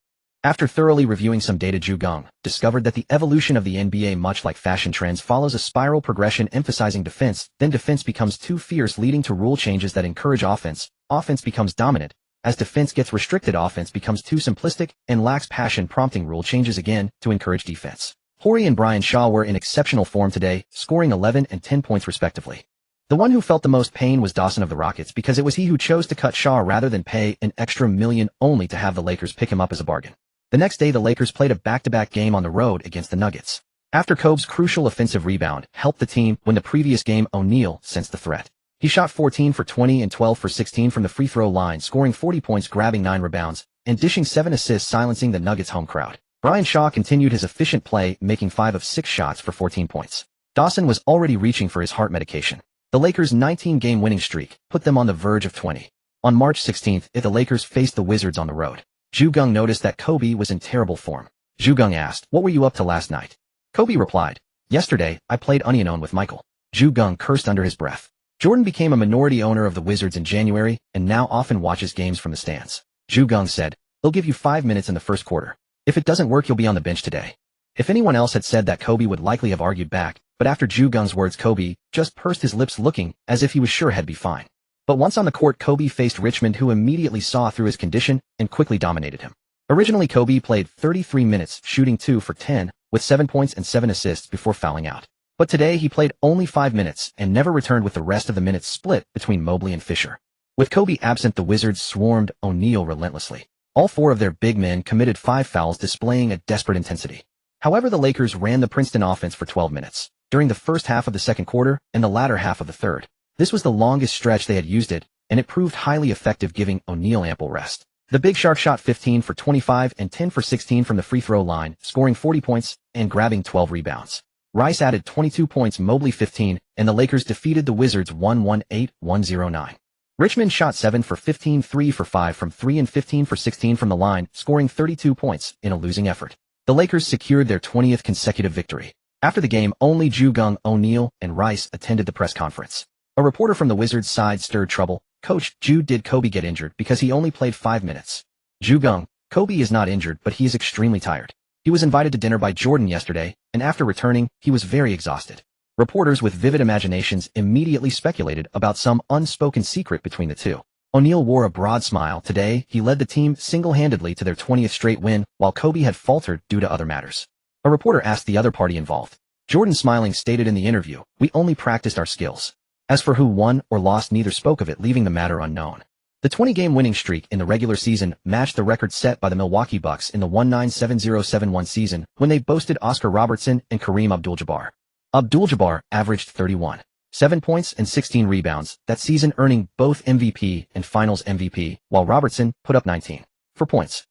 After thoroughly reviewing some data, Geng discovered that the evolution of the NBA, much like fashion trends, follows a spiral progression emphasizing defense, then defense becomes too fierce, leading to rule changes that encourage offense. Offense becomes dominant. As defense gets restricted, offense becomes too simplistic and lacks passion, prompting rule changes again to encourage defense. Horry and Brian Shaw were in exceptional form today, scoring 11 and 10 points respectively. The one who felt the most pain was Dawson of the Rockets, because it was he who chose to cut Shaw rather than pay an extra $1 million only to have the Lakers pick him up as a bargain. The next day, the Lakers played a back-to-back game on the road against the Nuggets. After Kobe's crucial offensive rebound helped the team win the previous game, O'Neal sensed the threat. He shot 14 for 20 and 12 for 16 from the free throw line, scoring 40 points, grabbing 9 rebounds, and dishing 7 assists, silencing the Nuggets' home crowd. Brian Shaw continued his efficient play, making 5 of 6 shots for 14 points. Dawson was already reaching for his heart medication. The Lakers' 19-game winning streak put them on the verge of 20. On March 16th, the Lakers faced the Wizards on the road. Geng noticed that Kobe was in terrible form. Geng asked, "What were you up to last night?" Kobe replied, "Yesterday, I played Onion with Michael." Geng cursed under his breath. Jordan became a minority owner of the Wizards in January and now often watches games from the stands. Geng said, "They'll give you 5 minutes in the first quarter. If it doesn't work, you'll be on the bench today." If anyone else had said that, Kobe would likely have argued back, but after Geng's words, Kobe just pursed his lips, looking as if he was sure he'd be fine. But once on the court, Kobe faced Richmond, who immediately saw through his condition and quickly dominated him. Originally, Kobe played 33 minutes, shooting 2 for 10, with 7 points and 7 assists before fouling out. But today he played only 5 minutes and never returned, with the rest of the minutes split between Mobley and Fisher. With Kobe absent, the Wizards swarmed O'Neal relentlessly. All 4 of their big men committed 5 fouls, displaying a desperate intensity. However, the Lakers ran the Princeton offense for 12 minutes, during the first half of the second quarter and the latter half of the third. This was the longest stretch they had used it, and it proved highly effective, giving O'Neal ample rest. The Big Shark shot 15 for 25 and 10 for 16 from the free throw line, scoring 40 points and grabbing 12 rebounds. Rice added 22 points, Mobley 15, and the Lakers defeated the Wizards 118-109. Richmond shot 7 for 15, 3 for 5 from 3 and 15 for 16 from the line, scoring 32 points in a losing effort. The Lakers secured their 20th consecutive victory. After the game, only Geng, O'Neal, and Rice attended the press conference. A reporter from the Wizards' side stirred trouble. "Coach, did Kobe get injured because he only played 5 minutes?" Geng, "Kobe is not injured, but he is extremely tired. He was invited to dinner by Jordan yesterday, and after returning, he was very exhausted." Reporters with vivid imaginations immediately speculated about some unspoken secret between the two. O'Neal wore a broad smile. Today, he led the team single-handedly to their 20th straight win, while Kobe had faltered due to other matters. A reporter asked the other party involved. Jordan, smiling, stated in the interview, "We only practiced our skills." As for who won or lost, neither spoke of it, leaving the matter unknown. The 20-game winning streak in the regular season matched the record set by the Milwaukee Bucks in the 1970-71 season, when they boasted Oscar Robertson and Kareem Abdul-Jabbar. Abdul-Jabbar averaged 31, 7 points and 16 rebounds that season, earning both MVP and Finals MVP, while Robertson put up 19, 4 points,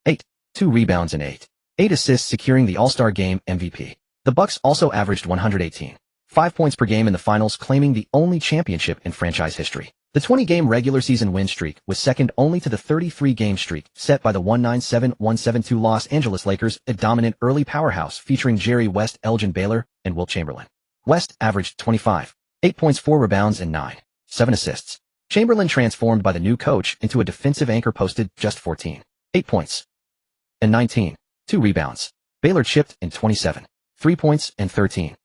8, 2 rebounds and 8 assists, securing the All-Star Game MVP. The Bucks also averaged 118, 5 points per game in the finals, claiming the only championship in franchise history. The 20-game regular season win streak was second only to the 33-game streak set by the 1971-72 Los Angeles Lakers, a dominant early powerhouse featuring Jerry West, Elgin Baylor, and Wilt Chamberlain. West averaged 25, 8 points, 4 rebounds, and 7 assists. Chamberlain, transformed by the new coach into a defensive anchor, posted just 14, 8 points, and 2 rebounds. Baylor chipped in 27, 3 points, and 13.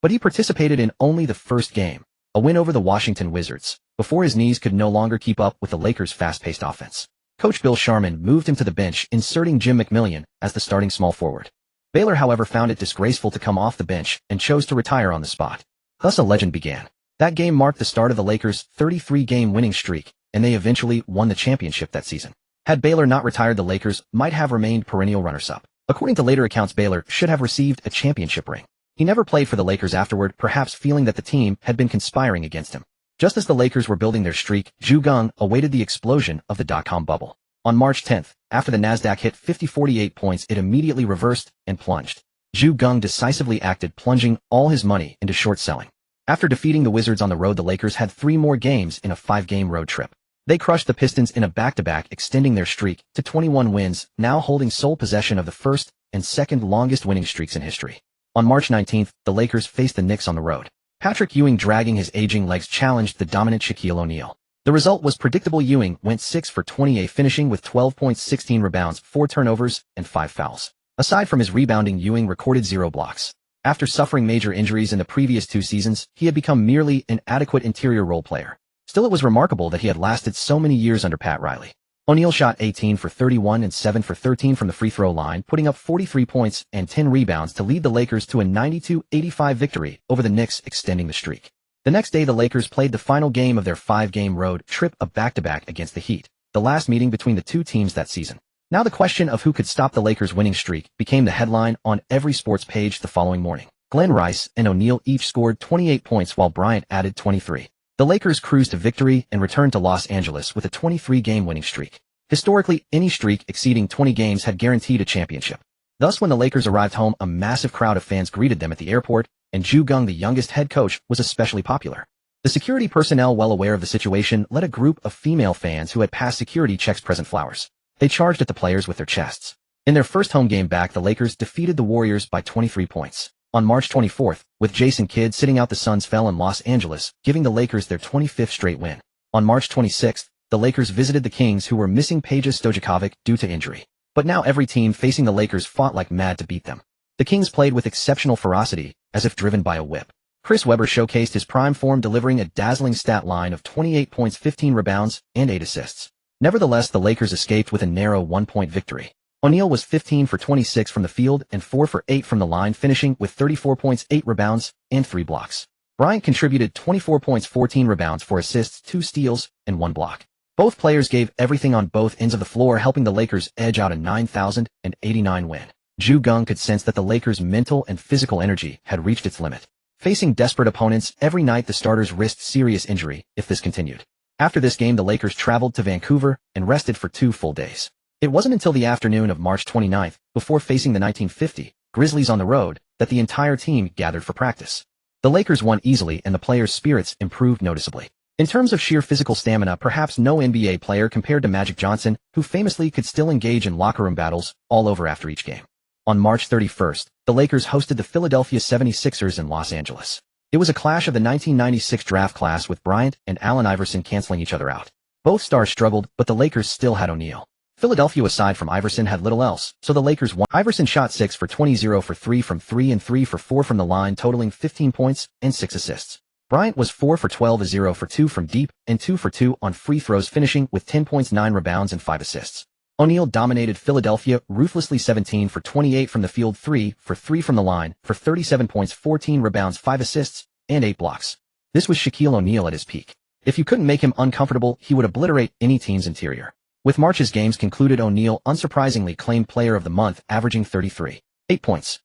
But he participated in only the first game, a win over the Washington Wizards, before his knees could no longer keep up with the Lakers' fast-paced offense. Coach Bill Sharman moved him to the bench, inserting Jim McMillian as the starting small forward. Baylor, however, found it disgraceful to come off the bench and chose to retire on the spot. Thus a legend began. That game marked the start of the Lakers' 33-game winning streak, and they eventually won the championship that season. Had Baylor not retired, the Lakers might have remained perennial runners-up. According to later accounts, Baylor should have received a championship ring. He never played for the Lakers afterward, perhaps feeling that the team had been conspiring against him. Just as the Lakers were building their streak, Geng awaited the explosion of the dot-com bubble. On March 10th, after the Nasdaq hit 48 points, it immediately reversed and plunged. Geng decisively acted, plunging all his money into short selling. After defeating the Wizards on the road, the Lakers had 3 more games in a 5-game road trip. They crushed the Pistons in a back-to-back, extending their streak to 21 wins, now holding sole possession of the first and second longest winning streaks in history. On March 19th, the Lakers faced the Knicks on the road. Patrick Ewing, dragging his aging legs, challenged the dominant Shaquille O'Neal. The result was predictable. Ewing went 6 for 28, finishing with 12 points, 16 rebounds, 4 turnovers, and 5 fouls. Aside from his rebounding, Ewing recorded 0 blocks. After suffering major injuries in the previous 2 seasons, he had become merely an adequate interior role player. Still, it was remarkable that he had lasted so many years under Pat Riley. O'Neal shot 18 for 31 and 7 for 13 from the free throw line, putting up 43 points and 10 rebounds to lead the Lakers to a 92-85 victory over the Knicks, extending the streak. The next day, the Lakers played the final game of their 5-game road trip, a back-to-back against the Heat, the last meeting between the 2 teams that season. Now the question of who could stop the Lakers' winning streak became the headline on every sports page the following morning. Glenn Rice and O'Neal each scored 28 points while Bryant added 23. The Lakers cruised to victory and returned to Los Angeles with a 23-game winning streak. Historically, any streak exceeding 20 games had guaranteed a championship. Thus, when the Lakers arrived home, a massive crowd of fans greeted them at the airport, and Geng, the youngest head coach, was especially popular. The security personnel, well aware of the situation, let a group of female fans who had passed security checks present flowers. They charged at the players with their chests. In their first home game back, the Lakers defeated the Warriors by 23 points. On March 24th, with Jason Kidd sitting out, the Suns fell in Los Angeles, giving the Lakers their 25th straight win. On March 26th, the Lakers visited the Kings, who were missing Peja Stojakovic due to injury. But now every team facing the Lakers fought like mad to beat them. The Kings played with exceptional ferocity, as if driven by a whip. Chris Webber showcased his prime form, delivering a dazzling stat line of 28 points, 15 rebounds, and 8 assists. Nevertheless, the Lakers escaped with a narrow 1-point victory. O'Neal was 15 for 26 from the field and 4 for 8 from the line, finishing with 34 points, 8 rebounds, and 3 blocks. Bryant contributed 24 points, 14 rebounds, 4 assists, 2 steals, and 1 block. Both players gave everything on both ends of the floor, helping the Lakers edge out a 9,089 win. Geng could sense that the Lakers' mental and physical energy had reached its limit. Facing desperate opponents every night, the starters risked serious injury if this continued. After this game, the Lakers traveled to Vancouver and rested for 2 full days. It wasn't until the afternoon of March 29th, before facing the 1950 Grizzlies on the road, that the entire team gathered for practice. The Lakers won easily and the players' spirits improved noticeably. In terms of sheer physical stamina, perhaps no NBA player compared to Magic Johnson, who famously could still engage in locker room battles all over after each game. On March 31st, the Lakers hosted the Philadelphia 76ers in Los Angeles. It was a clash of the 1996 draft class, with Bryant and Allen Iverson canceling each other out. Both stars struggled, but the Lakers still had O'Neal. Philadelphia, aside from Iverson, had little else, so the Lakers won. Iverson shot 6 for 20, 0 for 3 from 3 and 3 for 4 from the line, totaling 15 points and 6 assists. Bryant was 4 for 12, 0 for 2 from deep, and 2 for 2 on free throws, finishing with 10 points, 9 rebounds, and 5 assists. O'Neal dominated Philadelphia ruthlessly, 17 for 28 from the field, 3 for 3 from the line, for 37 points, 14 rebounds, 5 assists, and 8 blocks. This was Shaquille O'Neal at his peak. If you couldn't make him uncomfortable, he would obliterate any team's interior. With March's games concluded, O'Neal unsurprisingly claimed Player of the Month, averaging 33, 8 points,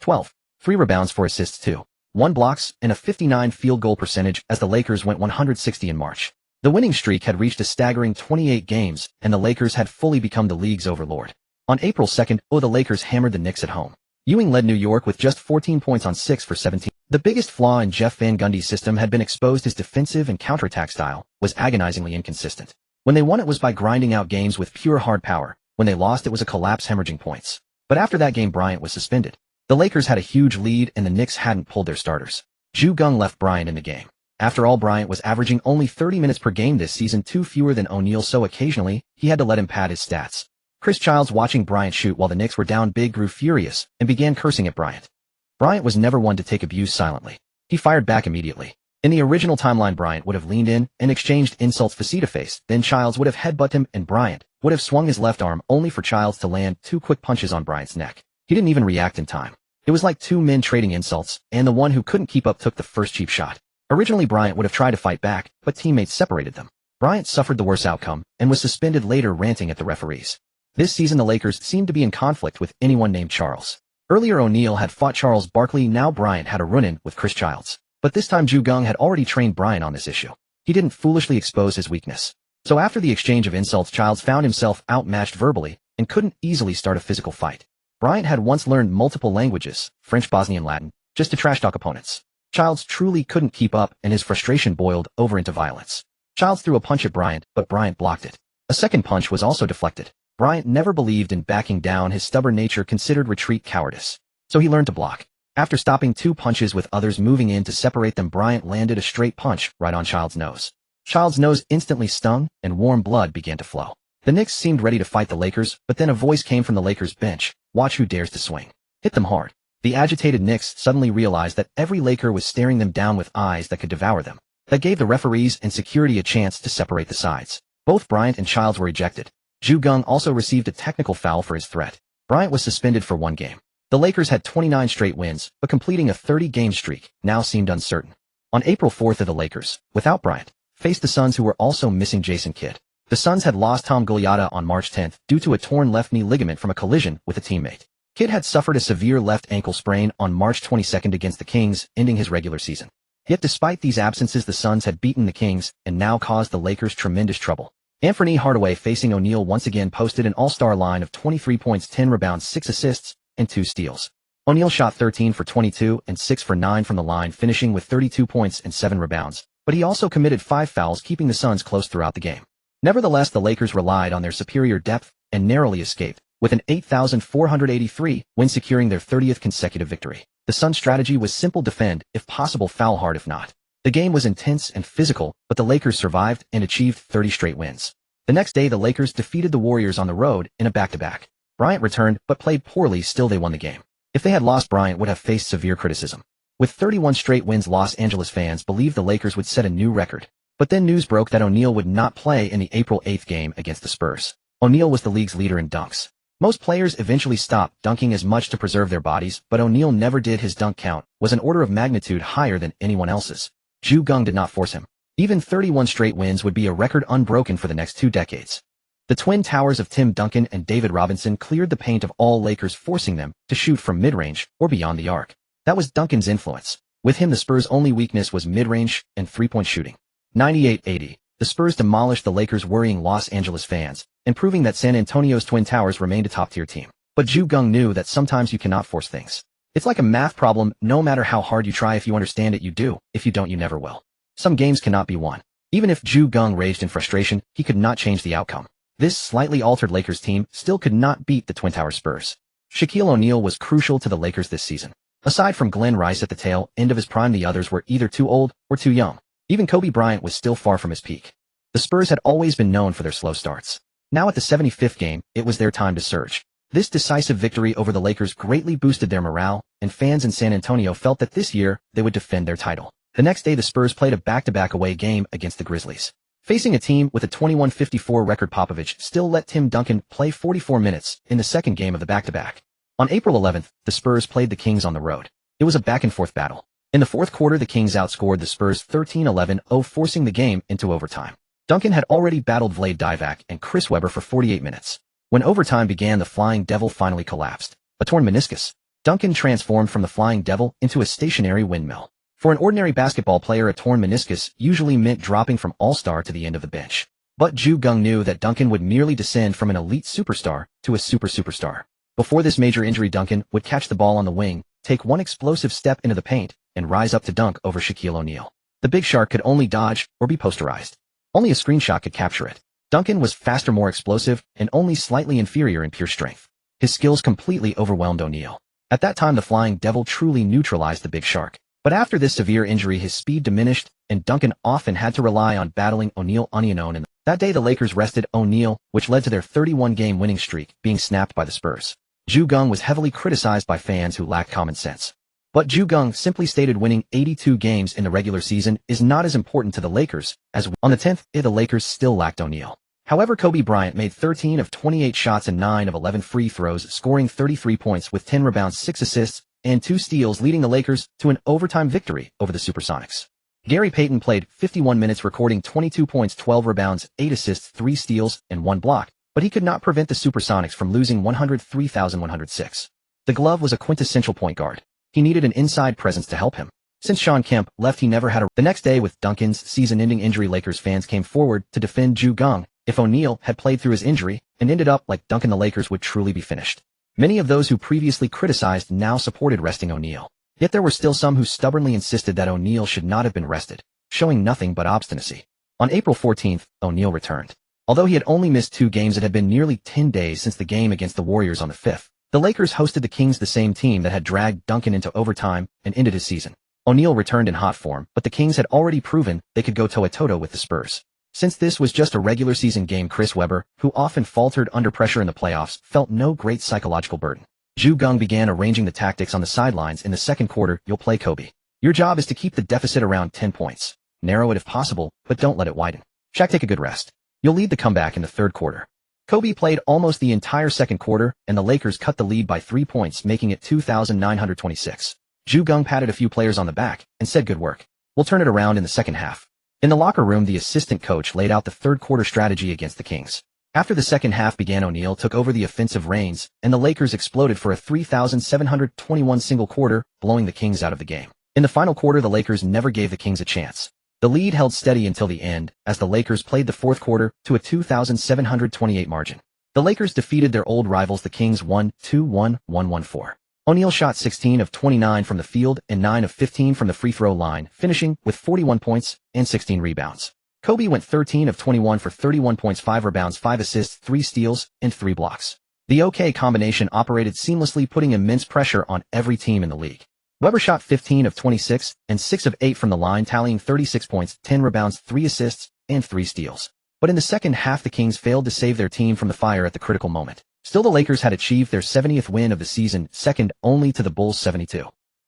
12, 3 rebounds, 4 assists, 2, 1 blocks, and a 59 field goal percentage as the Lakers went 160 in March. The winning streak had reached a staggering 28 games, and the Lakers had fully become the league's overlord. On April 2nd, the Lakers hammered the Knicks at home. Ewing led New York with just 14 points on 6 for 17. The biggest flaw in Jeff Van Gundy's system had been exposed. His defensive and counterattack style was agonizingly inconsistent. When they won, it was by grinding out games with pure hard power. When they lost, it was a collapse, hemorrhaging points. But after that game, Bryant was suspended. The Lakers had a huge lead, and the Knicks hadn't pulled their starters. Geng left Bryant in the game. After all, Bryant was averaging only 30 minutes per game this season, 2 fewer than O'Neal, so occasionally, he had to let him pad his stats. Chris Childs, watching Bryant shoot while the Knicks were down big, grew furious and began cursing at Bryant. Bryant was never one to take abuse silently. He fired back immediately. In the original timeline, Bryant would have leaned in and exchanged insults face to face, then Childs would have headbutted him and Bryant would have swung his left arm, only for Childs to land 2 quick punches on Bryant's neck. He didn't even react in time. It was like 2 men trading insults, and the one who couldn't keep up took the first cheap shot. Originally, Bryant would have tried to fight back, but teammates separated them. Bryant suffered the worst outcome and was suspended later, ranting at the referees. This season, the Lakers seemed to be in conflict with anyone named Charles. Earlier, O'Neal had fought Charles Barkley. Now Bryant had a run-in with Chris Childs. But this time, Geng had already trained Bryant on this issue. He didn't foolishly expose his weakness. So after the exchange of insults, Childs found himself outmatched verbally and couldn't easily start a physical fight. Bryant had once learned multiple languages, French, Bosnian, Latin, just to trash talk opponents. Childs truly couldn't keep up, and his frustration boiled over into violence. Childs threw a punch at Bryant, but Bryant blocked it. A second punch was also deflected. Bryant never believed in backing down. His stubborn nature considered retreat cowardice. So he learned to block. After stopping 2 punches with others moving in to separate them, Bryant landed a straight punch right on Childs' nose. Childs' nose instantly stung, and warm blood began to flow. The Knicks seemed ready to fight the Lakers, but then a voice came from the Lakers bench. Watch who dares to swing. Hit them hard. The agitated Knicks suddenly realized that every Laker was staring them down with eyes that could devour them. That gave the referees and security a chance to separate the sides. Both Bryant and Childs were ejected. Geng also received a technical foul for his threat. Bryant was suspended for 1 game. The Lakers had 29 straight wins, but completing a 30-game streak now seemed uncertain. On April 4th, the Lakers, without Bryant, faced the Suns, who were also missing Jason Kidd. The Suns had lost Tom Gugliotta on March 10th due to a torn left knee ligament from a collision with a teammate. Kidd had suffered a severe left ankle sprain on March 22nd against the Kings, ending his regular season. Yet despite these absences, the Suns had beaten the Kings and now caused the Lakers tremendous trouble. Anthony Hardaway, facing O'Neal, once again posted an all-star line of 23 points, 10 rebounds, 6 assists, and 2 steals. O'Neal shot 13 for 22 and 6 for 9 from the line, finishing with 32 points and 7 rebounds, but he also committed 5 fouls, keeping the Suns close throughout the game. Nevertheless, the Lakers relied on their superior depth and narrowly escaped, with an 8,483 win securing their 30th consecutive victory. The Suns' strategy was simple: defend, if possible foul hard if not. The game was intense and physical, but the Lakers survived and achieved 30 straight wins. The next day the Lakers defeated the Warriors on the road in a back-to-back. Bryant returned but played poorly, still they won the game. If they had lost, Bryant would have faced severe criticism. With 31 straight wins, Los Angeles fans believed the Lakers would set a new record. But then news broke that O'Neal would not play in the April 8th game against the Spurs. O'Neal was the league's leader in dunks. Most players eventually stopped dunking as much to preserve their bodies, but O'Neal never did. His dunk count was an order of magnitude higher than anyone else's. Geng did not force him. Even 31 straight wins would be a record unbroken for the next 2 decades. The twin towers of Tim Duncan and David Robinson cleared the paint of all Lakers, forcing them to shoot from mid-range or beyond the arc. That was Duncan's influence. With him, the Spurs' only weakness was mid-range and three-point shooting. 98-80. The Spurs demolished the Lakers, worrying Los Angeles fans and proving that San Antonio's Twin Towers remained a top-tier team. But Geng knew that sometimes you cannot force things. It's like a math problem: no matter how hard you try, if you understand it, you do. If you don't, you never will. Some games cannot be won. Even if Geng raged in frustration, he could not change the outcome. This slightly altered Lakers team still could not beat the Twin Towers Spurs. Shaquille O'Neal was crucial to the Lakers this season. Aside from Glenn Rice at the tail end of his prime, the others were either too old or too young. Even Kobe Bryant was still far from his peak. The Spurs had always been known for their slow starts. Now at the 75th game, it was their time to surge. This decisive victory over the Lakers greatly boosted their morale, and fans in San Antonio felt that this year they would defend their title. The next day the Spurs played a back-to-back away game against the Grizzlies. Facing a team with a 21-54 record, Popovich still let Tim Duncan play 44 minutes in the second game of the back-to-back. On April 11th, the Spurs played the Kings on the road. It was a back-and-forth battle. In the fourth quarter, the Kings outscored the Spurs 13-11, forcing the game into overtime. Duncan had already battled Vlade Divac and Chris Webber for 48 minutes. When overtime began, the Flying Devil finally collapsed. A torn meniscus. Duncan transformed from the Flying Devil into a stationary windmill. For an ordinary basketball player, a torn meniscus usually meant dropping from all-star to the end of the bench. But Geng knew that Duncan would merely descend from an elite superstar to a superstar. Before this major injury, Duncan would catch the ball on the wing, take one explosive step into the paint, and rise up to dunk over Shaquille O'Neal. The Big Shark could only dodge or be posterized. Only a screenshot could capture it. Duncan was faster, more explosive, and only slightly inferior in pure strength. His skills completely overwhelmed O'Neal. At that time, the Flying Devil truly neutralized the Big Shark. But after this severe injury, his speed diminished, and Duncan often had to rely on battling O'Neal on his own. That day, the Lakers rested O'Neal, which led to their 31-game winning streak being snapped by the Spurs. Geng was heavily criticized by fans who lacked common sense. But Geng simply stated winning 82 games in the regular season is not as important to the Lakers as on the 10th day the Lakers still lacked O'Neal. However, Kobe Bryant made 13 of 28 shots and 9 of 11 free throws, scoring 33 points with 10 rebounds, 6 assists, and 2 steals, leading the Lakers to an overtime victory over the Supersonics. Gary Payton played 51 minutes, recording 22 points, 12 rebounds, 8 assists, 3 steals, and 1 block, but he could not prevent the Supersonics from losing 103,106. The glove was a quintessential point guard. He needed an inside presence to help him. Since Shawn Kemp left, he never had a... The next day, with Duncan's season-ending injury, Lakers fans came forward to defend Geng. If O'Neal had played through his injury and ended up like Duncan, the Lakers would truly be finished. Many of those who previously criticized now supported resting O'Neal. Yet there were still some who stubbornly insisted that O'Neal should not have been rested, showing nothing but obstinacy. On April 14th, O'Neal returned. Although he had only missed 2 games, it had been nearly 10 days since the game against the Warriors on the 5th. The Lakers hosted the Kings, the same team that had dragged Duncan into overtime and ended his season. O'Neal returned in hot form, but the Kings had already proven they could go toe-to-toe with the Spurs. Since this was just a regular season game, Chris Webber, who often faltered under pressure in the playoffs, felt no great psychological burden. Geng began arranging the tactics on the sidelines in the second quarter. You'll play Kobe. Your job is to keep the deficit around 10 points. Narrow it if possible, but don't let it widen. Shaq, take a good rest. You'll lead the comeback in the third quarter. Kobe played almost the entire second quarter, and the Lakers cut the lead by 3 points, making it 2,926. Geng patted a few players on the back and said, "Good work. We'll turn it around in the second half." In the locker room, the assistant coach laid out the third quarter strategy against the Kings. After the second half began, O'Neal took over the offensive reins, and the Lakers exploded for a 3,721 single quarter, blowing the Kings out of the game. In the final quarter, the Lakers never gave the Kings a chance. The lead held steady until the end, as the Lakers played the fourth quarter to a 2,728 margin. The Lakers defeated their old rivals, the Kings, 1-2-1-1-1-4. O'Neal shot 16 of 29 from the field and 9 of 15 from the free throw line, finishing with 41 points and 16 rebounds. Kobe went 13 of 21 for 31 points, 5 rebounds, 5 assists, 3 steals, and 3 blocks. The OK combination operated seamlessly, putting immense pressure on every team in the league. Weber shot 15 of 26 and 6 of 8 from the line, tallying 36 points, 10 rebounds, 3 assists, and 3 steals. But in the second half, the Kings failed to save their team from the fire at the critical moment. Still, the Lakers had achieved their 70th win of the season, second only to the Bulls' 72.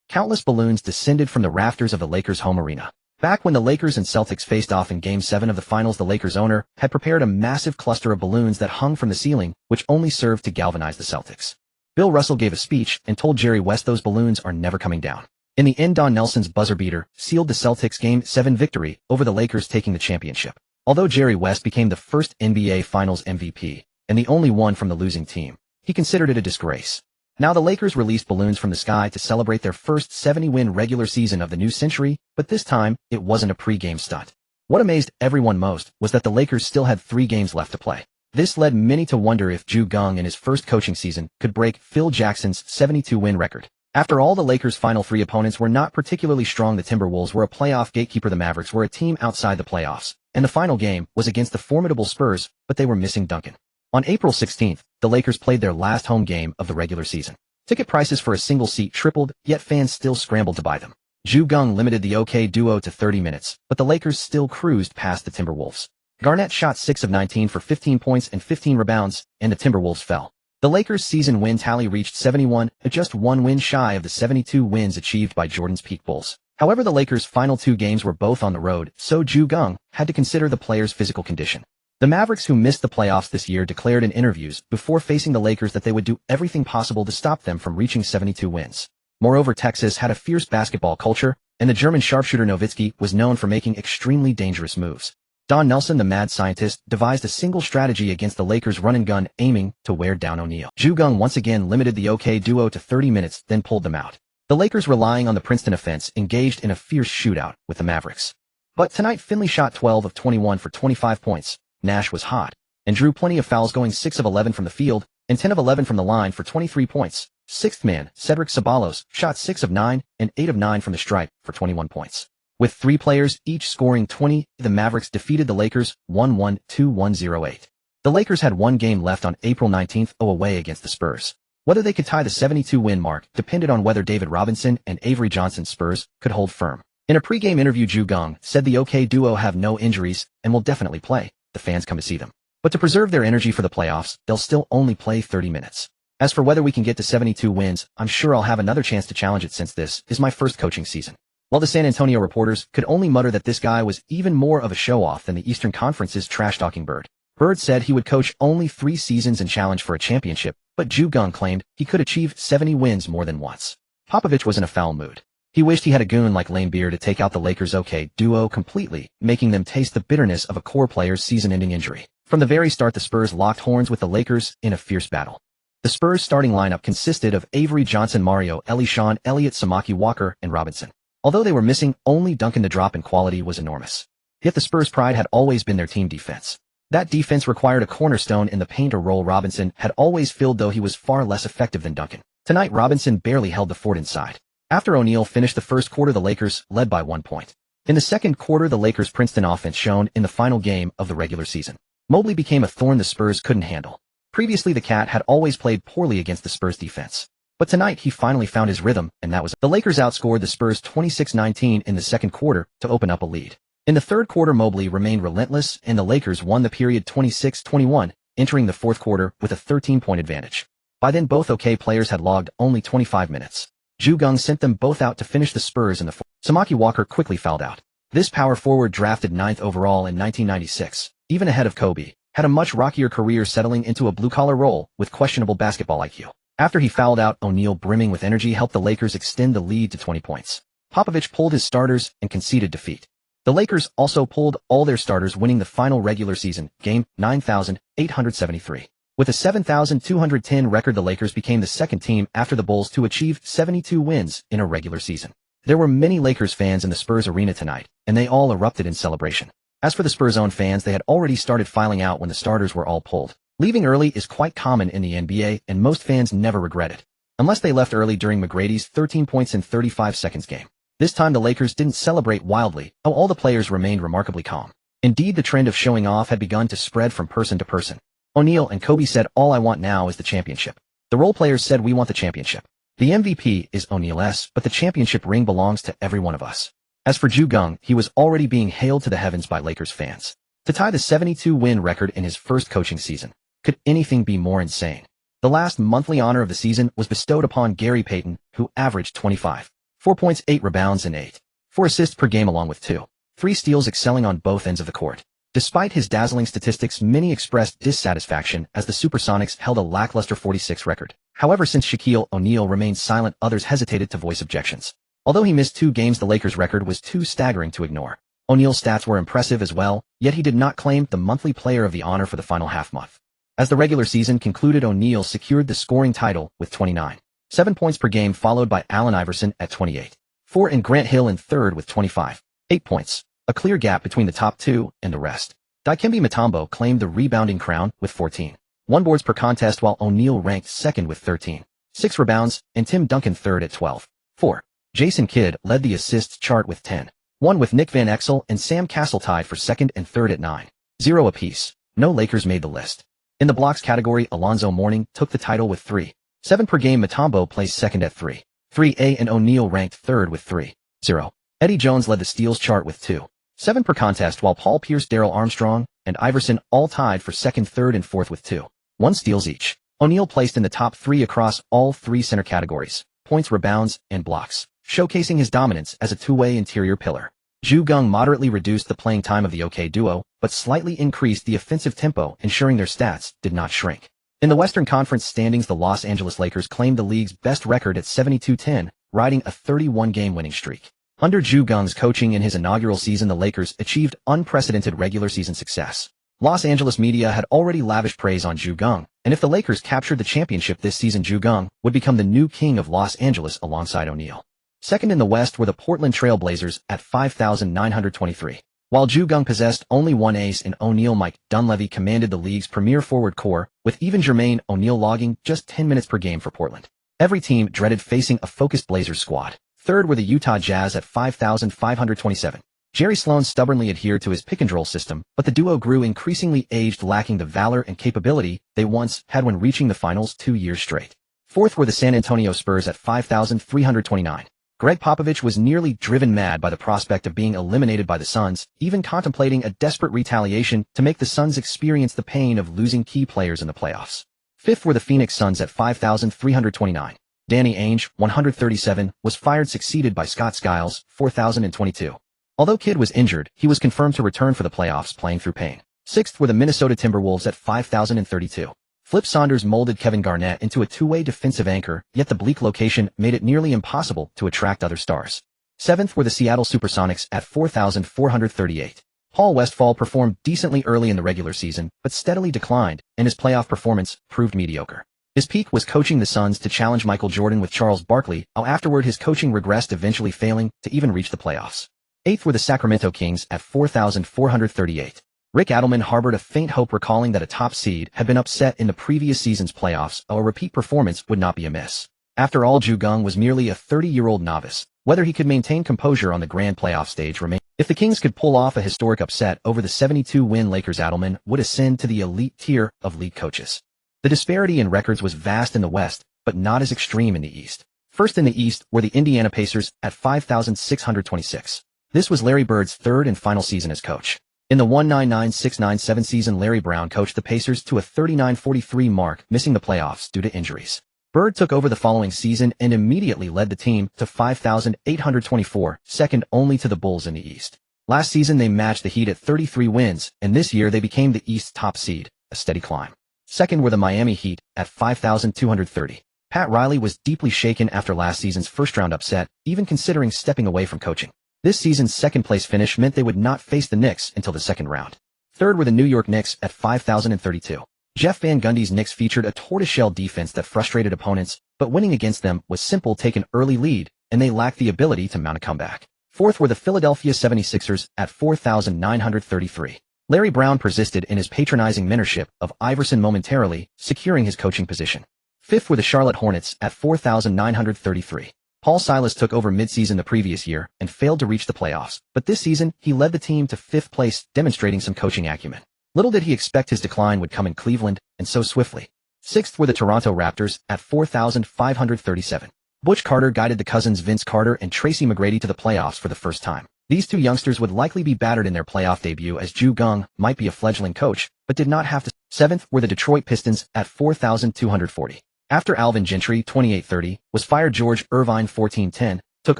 Countless balloons descended from the rafters of the Lakers' home arena. Back when the Lakers and Celtics faced off in Game 7 of the finals, the Lakers owner had prepared a massive cluster of balloons that hung from the ceiling, which only served to galvanize the Celtics. Bill Russell gave a speech and told Jerry West those balloons are never coming down. In the end, Don Nelson's buzzer beater sealed the Celtics' Game 7 victory over the Lakers, taking the championship. Although Jerry West became the first NBA Finals MVP and the only one from the losing team, he considered it a disgrace. Now the Lakers released balloons from the sky to celebrate their first 70-win regular season of the new century, but this time, it wasn't a pre-game stunt. What amazed everyone most was that the Lakers still had 3 games left to play. This led many to wonder if Geng in his first coaching season could break Phil Jackson's 72-win record. After all, the Lakers' final 3 opponents were not particularly strong. The Timberwolves were a playoff gatekeeper, the Mavericks were a team outside the playoffs, and the final game was against the formidable Spurs, but they were missing Duncan. On April 16th, the Lakers played their last home game of the regular season. Ticket prices for a single seat tripled, yet fans still scrambled to buy them. Geng limited the OK duo to 30 minutes, but the Lakers still cruised past the Timberwolves. Garnett shot 6 of 19 for 15 points and 15 rebounds, and the Timberwolves fell. The Lakers' season win tally reached 71, just 1 win shy of the 72 wins achieved by Jordan's peak Bulls. However, the Lakers' final 2 games were both on the road, so Geng had to consider the players' physical condition. The Mavericks, who missed the playoffs this year, declared in interviews before facing the Lakers that they would do everything possible to stop them from reaching 72 wins. Moreover, Texas had a fierce basketball culture, and the German sharpshooter Nowitzki was known for making extremely dangerous moves. Don Nelson, the mad scientist, devised a single strategy against the Lakers' run-and-gun, aiming to wear down O'Neal. Geng once again limited the OK duo to 30 minutes, then pulled them out. The Lakers, relying on the Princeton offense, engaged in a fierce shootout with the Mavericks. But tonight, Finley shot 12 of 21 for 25 points. Nash was hot and drew plenty of fouls, going 6 of 11 from the field and 10 of 11 from the line for 23 points. Sixth man, Cedric Ceballos, shot 6 of 9 and 8 of 9 from the stripe for 21 points. With 3 players each scoring 20, the Mavericks defeated the Lakers 1-1-2-1-0-8. The Lakers had 1 game left on April 19th away against the Spurs. Whether they could tie the 72-win mark depended on whether David Robinson and Avery Johnson's Spurs could hold firm. In a pre-game interview, Geng said the OK duo have no injuries and will definitely play. The fans come to see them. But to preserve their energy for the playoffs, they'll still only play 30 minutes. As for whether we can get to 72 wins, I'm sure I'll have another chance to challenge it, since this is my first coaching season. While the San Antonio reporters could only mutter that this guy was even more of a show-off than the Eastern Conference's trash-talking Bird. Bird said he would coach only 3 seasons and challenge for a championship, but Geng claimed he could achieve 70 wins more than once. Popovich was in a foul mood. He wished he had a goon like Lane Beer to take out the Lakers' OK duo completely, making them taste the bitterness of a core player's season-ending injury. From the very start, the Spurs locked horns with the Lakers in a fierce battle. The Spurs' starting lineup consisted of Avery Johnson, Mario Elie, Sean Elliott, Samaki Walker, and Robinson. Although they were missing only Duncan, the drop in quality was enormous. Yet the Spurs' pride had always been their team defense. That defense required a cornerstone in the paint, a role Robinson had always filled, though he was far less effective than Duncan. Tonight, Robinson barely held the fort inside. After O'Neal finished the first quarter, the Lakers led by 1 point. In the second quarter, the Lakers' Princeton offense shone in the final game of the regular season. Mobley became a thorn the Spurs couldn't handle. Previously, the Cat had always played poorly against the Spurs' defense. But tonight, he finally found his rhythm, and that was the Lakers outscored the Spurs 26-19 in the second quarter to open up a lead. In the third quarter, Mobley remained relentless, and the Lakers won the period 26-21, entering the fourth quarter with a 13-point advantage. By then, both OK players had logged only 25 minutes. Geng sent them both out to finish the Spurs in the fourth. Samaki Walker quickly fouled out. This power forward, drafted 9th overall in 1996, even ahead of Kobe, had a much rockier career, settling into a blue-collar role with questionable basketball IQ. After he fouled out, O'Neal, brimming with energy, helped the Lakers extend the lead to 20 points. Popovich pulled his starters and conceded defeat. The Lakers also pulled all their starters, winning the final regular season game 9,873. With a 7,210 record, the Lakers became the second team after the Bulls to achieve 72 wins in a regular season. There were many Lakers fans in the Spurs arena tonight, and they all erupted in celebration. As for the Spurs' own fans, they had already started filing out when the starters were all pulled. Leaving early is quite common in the NBA, and most fans never regret it. Unless they left early during McGrady's 13 points in 35 seconds game. This time, the Lakers didn't celebrate wildly, all the players remained remarkably calm. Indeed, the trend of showing off had begun to spread from person to person. O'Neal and Kobe said, "All I want now is the championship." The role players said, "We want the championship." The MVP is O'Neal's, but the championship ring belongs to every one of us. As for Geng, he was already being hailed to the heavens by Lakers fans. To tie the 72-win record in his first coaching season, could anything be more insane? The last monthly honor of the season was bestowed upon Gary Payton, who averaged 25.4 points, 8 rebounds, and 8.4 assists per game, along with 2.3 steals, excelling on both ends of the court. Despite his dazzling statistics, many expressed dissatisfaction as the Supersonics held a lackluster 46 record. However, since Shaquille O'Neal remained silent, others hesitated to voice objections. Although he missed 2 games, the Lakers' record was too staggering to ignore. O'Neal's stats were impressive as well, yet he did not claim the monthly player of the honor for the final half-month. As the regular season concluded, O'Neal secured the scoring title with 29.7 points per game, followed by Allen Iverson at 28.4 and Grant Hill in third with 25.8 points, a clear gap between the top 2 and the rest. Dikembe Mutombo claimed the rebounding crown with 14.1 boards per contest, while O'Neal ranked second with 13.6 rebounds, and Tim Duncan third at 12.4. Jason Kidd led the assists chart with 10.1, with Nick Van Exel and Sam Cassell tied for second and third at 9.0 apiece. No Lakers made the list. In the blocks category, Alonzo Mourning took the title with 3.7 per game. Mutombo placed second at 3.3, and O'Neal ranked third with 3.0. Eddie Jones led the steals chart with 2.7 per contest, while Paul Pierce, Darrell Armstrong, and Iverson all tied for second, third, and fourth with 2.1 steals each. O'Neal placed in the top 3 across all 3 center categories: points, rebounds, and blocks, showcasing his dominance as a two-way interior pillar. Geng moderately reduced the playing time of the OK duo, but slightly increased the offensive tempo, ensuring their stats did not shrink. In the Western Conference standings, the Los Angeles Lakers claimed the league's best record at 72-10, riding a 31-game winning streak. Under Geng's coaching in his inaugural season, the Lakers achieved unprecedented regular season success. Los Angeles media had already lavished praise on Geng, and if the Lakers captured the championship this season, Geng would become the new king of Los Angeles alongside O'Neal. Second in the West were the Portland Trail Blazers at 5,923. While Geng possessed only one ace in O'Neal, Mike Dunleavy commanded the league's premier forward core, with even Jermaine O'Neal logging just 10 minutes per game for Portland. Every team dreaded facing a focused Blazers squad. Third were the Utah Jazz at 5,527. Jerry Sloan stubbornly adhered to his pick-and-roll system, but the duo grew increasingly aged, lacking the valor and capability they once had when reaching the finals 2 years straight. Fourth were the San Antonio Spurs at 5,329. Greg Popovich was nearly driven mad by the prospect of being eliminated by the Suns, even contemplating a desperate retaliation to make the Suns experience the pain of losing key players in the playoffs. Fifth were the Phoenix Suns at 5,329. Danny Ainge, 137, was fired, succeeded by Scott Skiles, 4,022. Although Kidd was injured, he was confirmed to return for the playoffs, playing through pain. Sixth were the Minnesota Timberwolves at 5,032. Flip Saunders molded Kevin Garnett into a two-way defensive anchor, yet the bleak location made it nearly impossible to attract other stars. Seventh were the Seattle Supersonics at 4,438. Paul Westphal performed decently early in the regular season, but steadily declined, and his playoff performance proved mediocre. His peak was coaching the Suns to challenge Michael Jordan with Charles Barkley, while afterward his coaching regressed, eventually failing to even reach the playoffs. Eighth were the Sacramento Kings at 4,438. Rick Adelman harbored a faint hope, recalling that a top seed had been upset in the previous season's playoffs, so a repeat performance would not be amiss. After all, Geng was merely a 30-year-old novice. Whether he could maintain composure on the grand playoff stage remained. If the Kings could pull off a historic upset over the 72-win Lakers, Adelman would ascend to the elite tier of league coaches. The disparity in records was vast in the West, but not as extreme in the East. First in the East were the Indiana Pacers at 5,626. This was Larry Bird's third and final season as coach. In the 1996-97 season, Larry Brown coached the Pacers to a 39-43 mark, missing the playoffs due to injuries. Bird took over the following season and immediately led the team to 5,824, second only to the Bulls in the East. Last season they matched the Heat at 33 wins, and this year they became the East's top seed, a steady climb. Second were the Miami Heat at 5,230. Pat Riley was deeply shaken after last season's first-round upset, even considering stepping away from coaching. This season's second-place finish meant they would not face the Knicks until the second round. Third were the New York Knicks at 5,032. Jeff Van Gundy's Knicks featured a tortoiseshell defense that frustrated opponents, but winning against them was simple: take an early lead, and they lacked the ability to mount a comeback. Fourth were the Philadelphia 76ers at 4,933. Larry Brown persisted in his patronizing mentorship of Iverson, momentarily securing his coaching position. Fifth were the Charlotte Hornets at 4,933. Paul Silas took over midseason the previous year and failed to reach the playoffs, but this season he led the team to fifth place, demonstrating some coaching acumen. Little did he expect his decline would come in Cleveland, and so swiftly. Sixth were the Toronto Raptors at 4,537. Butch Carter guided the cousins Vince Carter and Tracy McGrady to the playoffs for the first time. These two youngsters would likely be battered in their playoff debut as Geng might be a fledgling coach, but did not have to. Seventh were the Detroit Pistons at 4,240. After Alvin Gentry, 28-30, was fired, George Irvine, 14-10, took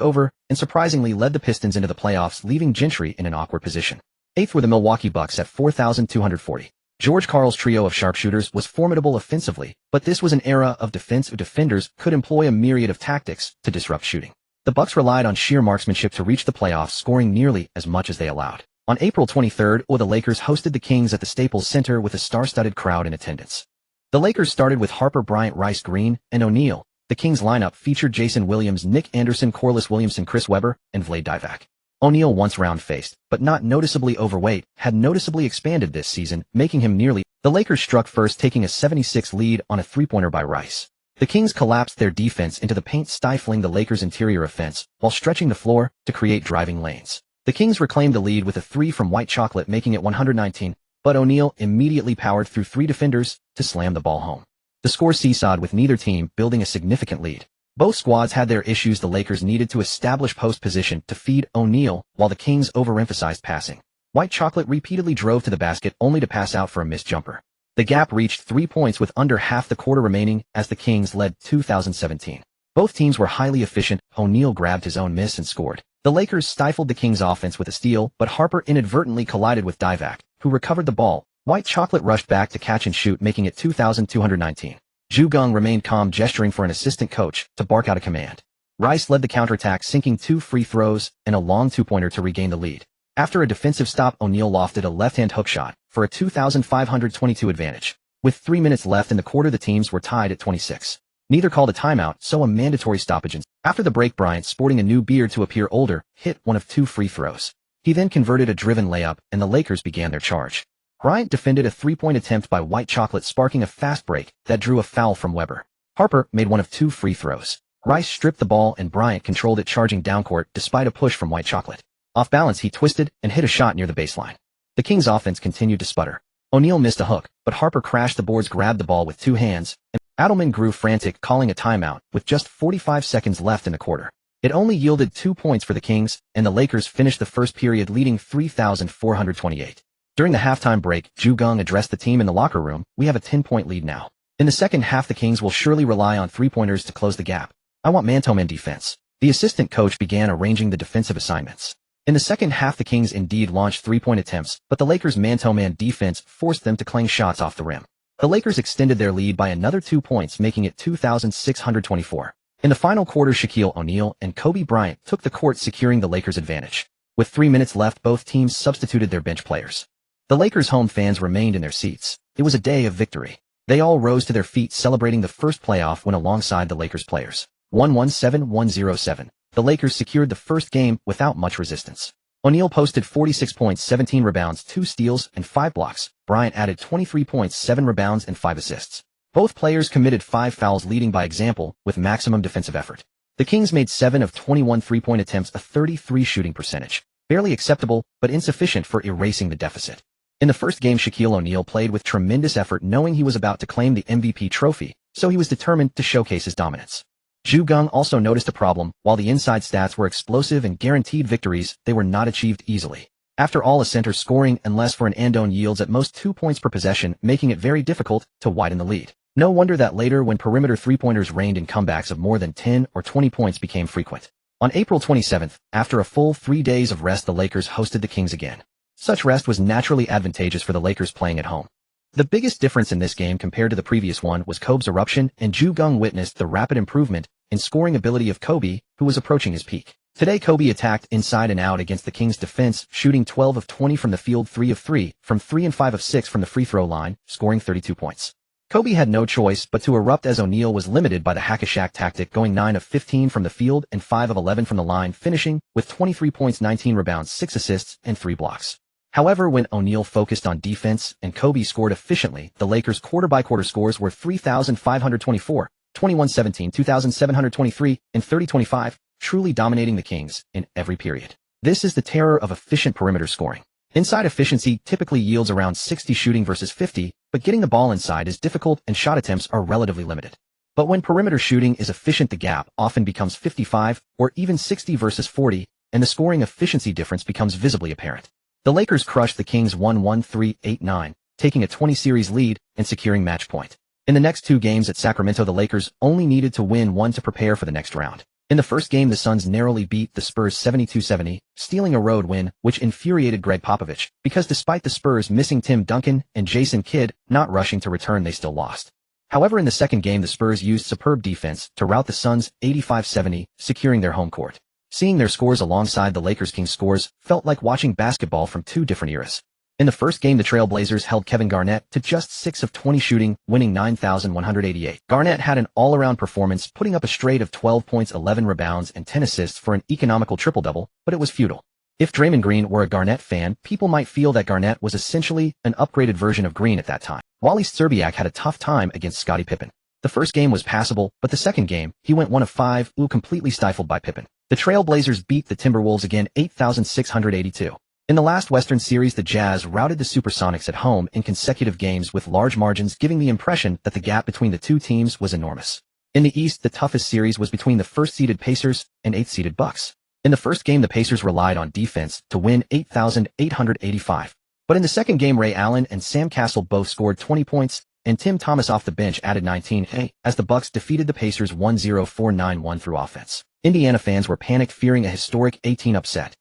over, and surprisingly led the Pistons into the playoffs, leaving Gentry in an awkward position. Eighth were the Milwaukee Bucks at 4,240. George Karl's trio of sharpshooters was formidable offensively, but this was an era of defenders could employ a myriad of tactics to disrupt shooting. The Bucks relied on sheer marksmanship to reach the playoffs, scoring nearly as much as they allowed. On April 23rd, the Lakers hosted the Kings at the Staples Center with a star-studded crowd in attendance. The Lakers started with Harper, Bryant, Rice, Green, and O'Neal. The Kings lineup featured Jason Williams, Nick Anderson, Corliss Williamson, Chris Webber, and Vlade Divac. O'Neal, once round-faced, but not noticeably overweight, had noticeably expanded this season, making him nearly. The Lakers struck first, taking a 76 lead on a three-pointer by Rice. The Kings collapsed their defense into the paint, stifling the Lakers' interior offense, while stretching the floor to create driving lanes. The Kings reclaimed the lead with a three from White Chocolate, making it 119, but O'Neal immediately powered through three defenders to slam the ball home. The score seesawed, with neither team building a significant lead. Both squads had their issues. The Lakers needed to establish post position to feed O'Neal, while the Kings overemphasized passing. White Chocolate repeatedly drove to the basket only to pass out for a missed jumper. The gap reached 3 points with under half the quarter remaining as the Kings led 2017. Both teams were highly efficient. O'Neal grabbed his own miss and scored. The Lakers stifled the Kings' offense with a steal, but Harper inadvertently collided with Divac, who recovered the ball. White Chocolate rushed back to catch and shoot, making it 2,219. Geng remained calm, gesturing for an assistant coach to bark out a command. Rice led the counterattack, sinking 2 free throws and a long two-pointer to regain the lead. After a defensive stop, O'Neal lofted a left-hand hook shot for a 2,522 advantage. With 3 minutes left in the quarter, the teams were tied at 26. Neither called a timeout, so a mandatory stoppage. After the break, Bryant, sporting a new beard to appear older, hit one of 2 free throws. He then converted a driven layup, and the Lakers began their charge. Bryant defended a three-point attempt by White Chocolate, sparking a fast break that drew a foul from Webber. Harper made one of 2 free throws. Rice stripped the ball and Bryant controlled it, charging downcourt despite a push from White Chocolate. Off balance, he twisted and hit a shot near the baseline. The Kings' offense continued to sputter. O'Neal missed a hook, but Harper crashed the boards, grabbed the ball with 2 hands, and Adelman grew frantic, calling a timeout with just 45 seconds left in the quarter. It only yielded 2 points for the Kings, and the Lakers finished the first period leading 3,428. During the halftime break, Geng addressed the team in the locker room. "We have a 10-point lead now. In the second half, the Kings will surely rely on three-pointers to close the gap. I want man-to-man defense." The assistant coach began arranging the defensive assignments. In the second half, the Kings indeed launched three-point attempts, but the Lakers' man-to-man defense forced them to clang shots off the rim. The Lakers extended their lead by another 2 points, making it 2,624. In the final quarter, Shaquille O'Neal and Kobe Bryant took the court, securing the Lakers' advantage. With 3 minutes left, both teams substituted their bench players. The Lakers' home fans remained in their seats. It was a day of victory. They all rose to their feet, celebrating the first playoff win alongside the Lakers players. 117-107. The Lakers secured the first game without much resistance. O'Neal posted 46 points, 17 rebounds, 2 steals, and 5 blocks. Bryant added 23 points, 7 rebounds, and 5 assists. Both players committed 5 fouls, leading by example with maximum defensive effort. The Kings made 7 of 21 three-point attempts, a 33 shooting percentage. Barely acceptable, but insufficient for erasing the deficit. In the first game, Shaquille O'Neal played with tremendous effort, knowing he was about to claim the MVP trophy, so he was determined to showcase his dominance. Geng also noticed a problem. While the inside stats were explosive and guaranteed victories, they were not achieved easily. After all, a center scoring unless for an Andone yields at most 2 points per possession, making it very difficult to widen the lead. No wonder that later, when perimeter three-pointers reigned in, comebacks of more than 10 or 20 points became frequent. On April 27th, after a full 3 days of rest, the Lakers hosted the Kings again. Such rest was naturally advantageous for the Lakers playing at home. The biggest difference in this game compared to the previous one was Kobe's eruption, and Geng witnessed the rapid improvement in scoring ability of Kobe, who was approaching his peak. Today, Kobe attacked inside and out against the Kings' defense, shooting 12 of 20 from the field, 3 of 3 from 3 and 5 of 6 from the free throw line, scoring 32 points. Kobe had no choice but to erupt, as O'Neal was limited by the hack-a-Shaq tactic, going 9 of 15 from the field and 5 of 11 from the line, finishing with 23 points, 19 rebounds, 6 assists, and 3 blocks. However, when O'Neal focused on defense and Kobe scored efficiently, the Lakers' quarter-by-quarter scores were 3,524, 21-17, 2,723, and 30-25, truly dominating the Kings in every period. This is the terror of efficient perimeter scoring. Inside efficiency typically yields around 60 shooting versus 50, but getting the ball inside is difficult and shot attempts are relatively limited. But when perimeter shooting is efficient, the gap often becomes 55 or even 60 versus 40, and the scoring efficiency difference becomes visibly apparent. The Lakers crushed the Kings 1-1-3-8-9, taking a 20-series lead and securing match point. In the next two games at Sacramento, the Lakers only needed to win one to prepare for the next round. In the first game, the Suns narrowly beat the Spurs 72-70, stealing a road win, which infuriated Greg Popovich, because despite the Spurs missing Tim Duncan and Jason Kidd not rushing to return, they still lost. However, in the second game, the Spurs used superb defense to rout the Suns 85-70, securing their home court. Seeing their scores alongside the Lakers' scores felt like watching basketball from two different eras. In the first game, the Trailblazers held Kevin Garnett to just 6 of 20 shooting, winning 9,188. Garnett had an all-around performance, putting up a straight of 12 points, 11 rebounds, and 10 assists for an economical triple-double, but it was futile. If Draymond Green were a Garnett fan, people might feel that Garnett was essentially an upgraded version of Green at that time. Wally Szczerbiak had a tough time against Scottie Pippen. The first game was passable, but the second game, he went 1 of 5, completely stifled by Pippen. The Trailblazers beat the Timberwolves again 8,682. In the last Western Series, the Jazz routed the Supersonics at home in consecutive games with large margins, giving the impression that the gap between the two teams was enormous. In the East, the toughest series was between the first-seeded Pacers and eighth-seeded Bucks. In the first game, the Pacers relied on defense to win 8,885. But in the second game, Ray Allen and Sam Cassell both scored 20 points, and Tim Thomas off the bench added 19 as the Bucks defeated the Pacers 1-0-4-9-1 through offense. Indiana fans were panicked, fearing a historic 18 upset.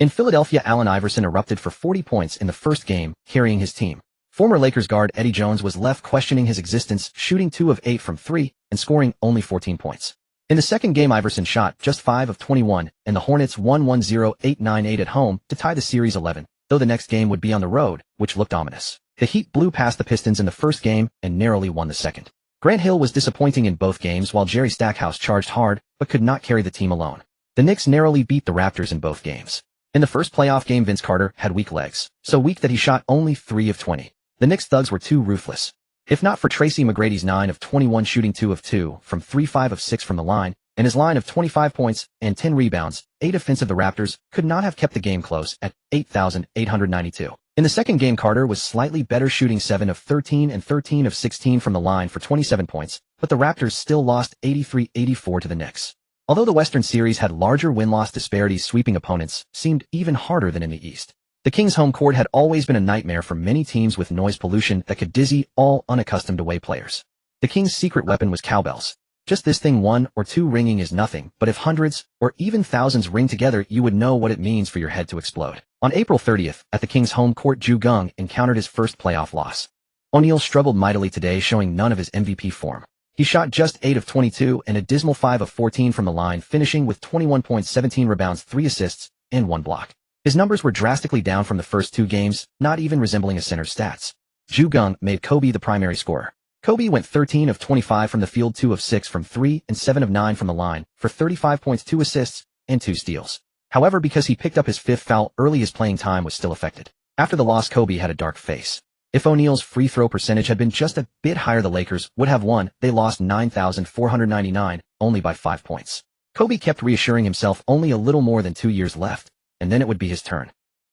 In Philadelphia, Allen Iverson erupted for 40 points in the first game, carrying his team. Former Lakers guard Eddie Jones was left questioning his existence, shooting 2 of 8 from 3 and scoring only 14 points. In the second game, Iverson shot just 5 of 21, and the Hornets won 1-0-8-9-8 at home to tie the series 11, though the next game would be on the road, which looked ominous. The Heat blew past the Pistons in the first game and narrowly won the second. Grant Hill was disappointing in both games, while Jerry Stackhouse charged hard but could not carry the team alone. The Knicks narrowly beat the Raptors in both games. In the first playoff game, Vince Carter had weak legs, so weak that he shot only 3 of 20. The Knicks thugs were too ruthless. If not for Tracy McGrady's 9 of 21 shooting 2 of 2 from 3, 5 of 6 from the line, and his line of 25 points and 10 rebounds, 8 offensive, the Raptors could not have kept the game close at 8,892. In the second game, Carter was slightly better, shooting 7 of 13 and 13 of 16 from the line for 27 points, but the Raptors still lost 83-84 to the Knicks. Although the Western Series had larger win-loss disparities, sweeping opponents seemed even harder than in the East. The Kings' home court had always been a nightmare for many teams, with noise pollution that could dizzy all unaccustomed away players. The Kings' secret weapon was cowbells. Just this thing, 1 or 2 ringing is nothing, but if hundreds or even thousands ring together, you would know what it means for your head to explode. On April 30th, at the Kings' home court, Geng encountered his first playoff loss. O'Neal struggled mightily today, showing none of his MVP form. He shot just 8 of 22 and a dismal 5 of 14 from the line, finishing with 21 points, 17 rebounds, 3 assists, and 1 block. His numbers were drastically down from the first 2 games, not even resembling a center's stats. Geng made Kobe the primary scorer. Kobe went 13 of 25 from the field, 2 of 6 from 3, and 7 of 9 from the line, for 35 points, 2 assists, and 2 steals. However, because he picked up his 5th foul early, his playing time was still affected. After the loss, Kobe had a dark face. If O'Neal's free throw percentage had been just a bit higher, the Lakers would have won. They lost 9,499, only by 5 points. Kobe kept reassuring himself only a little more than 2 years left, and then it would be his turn.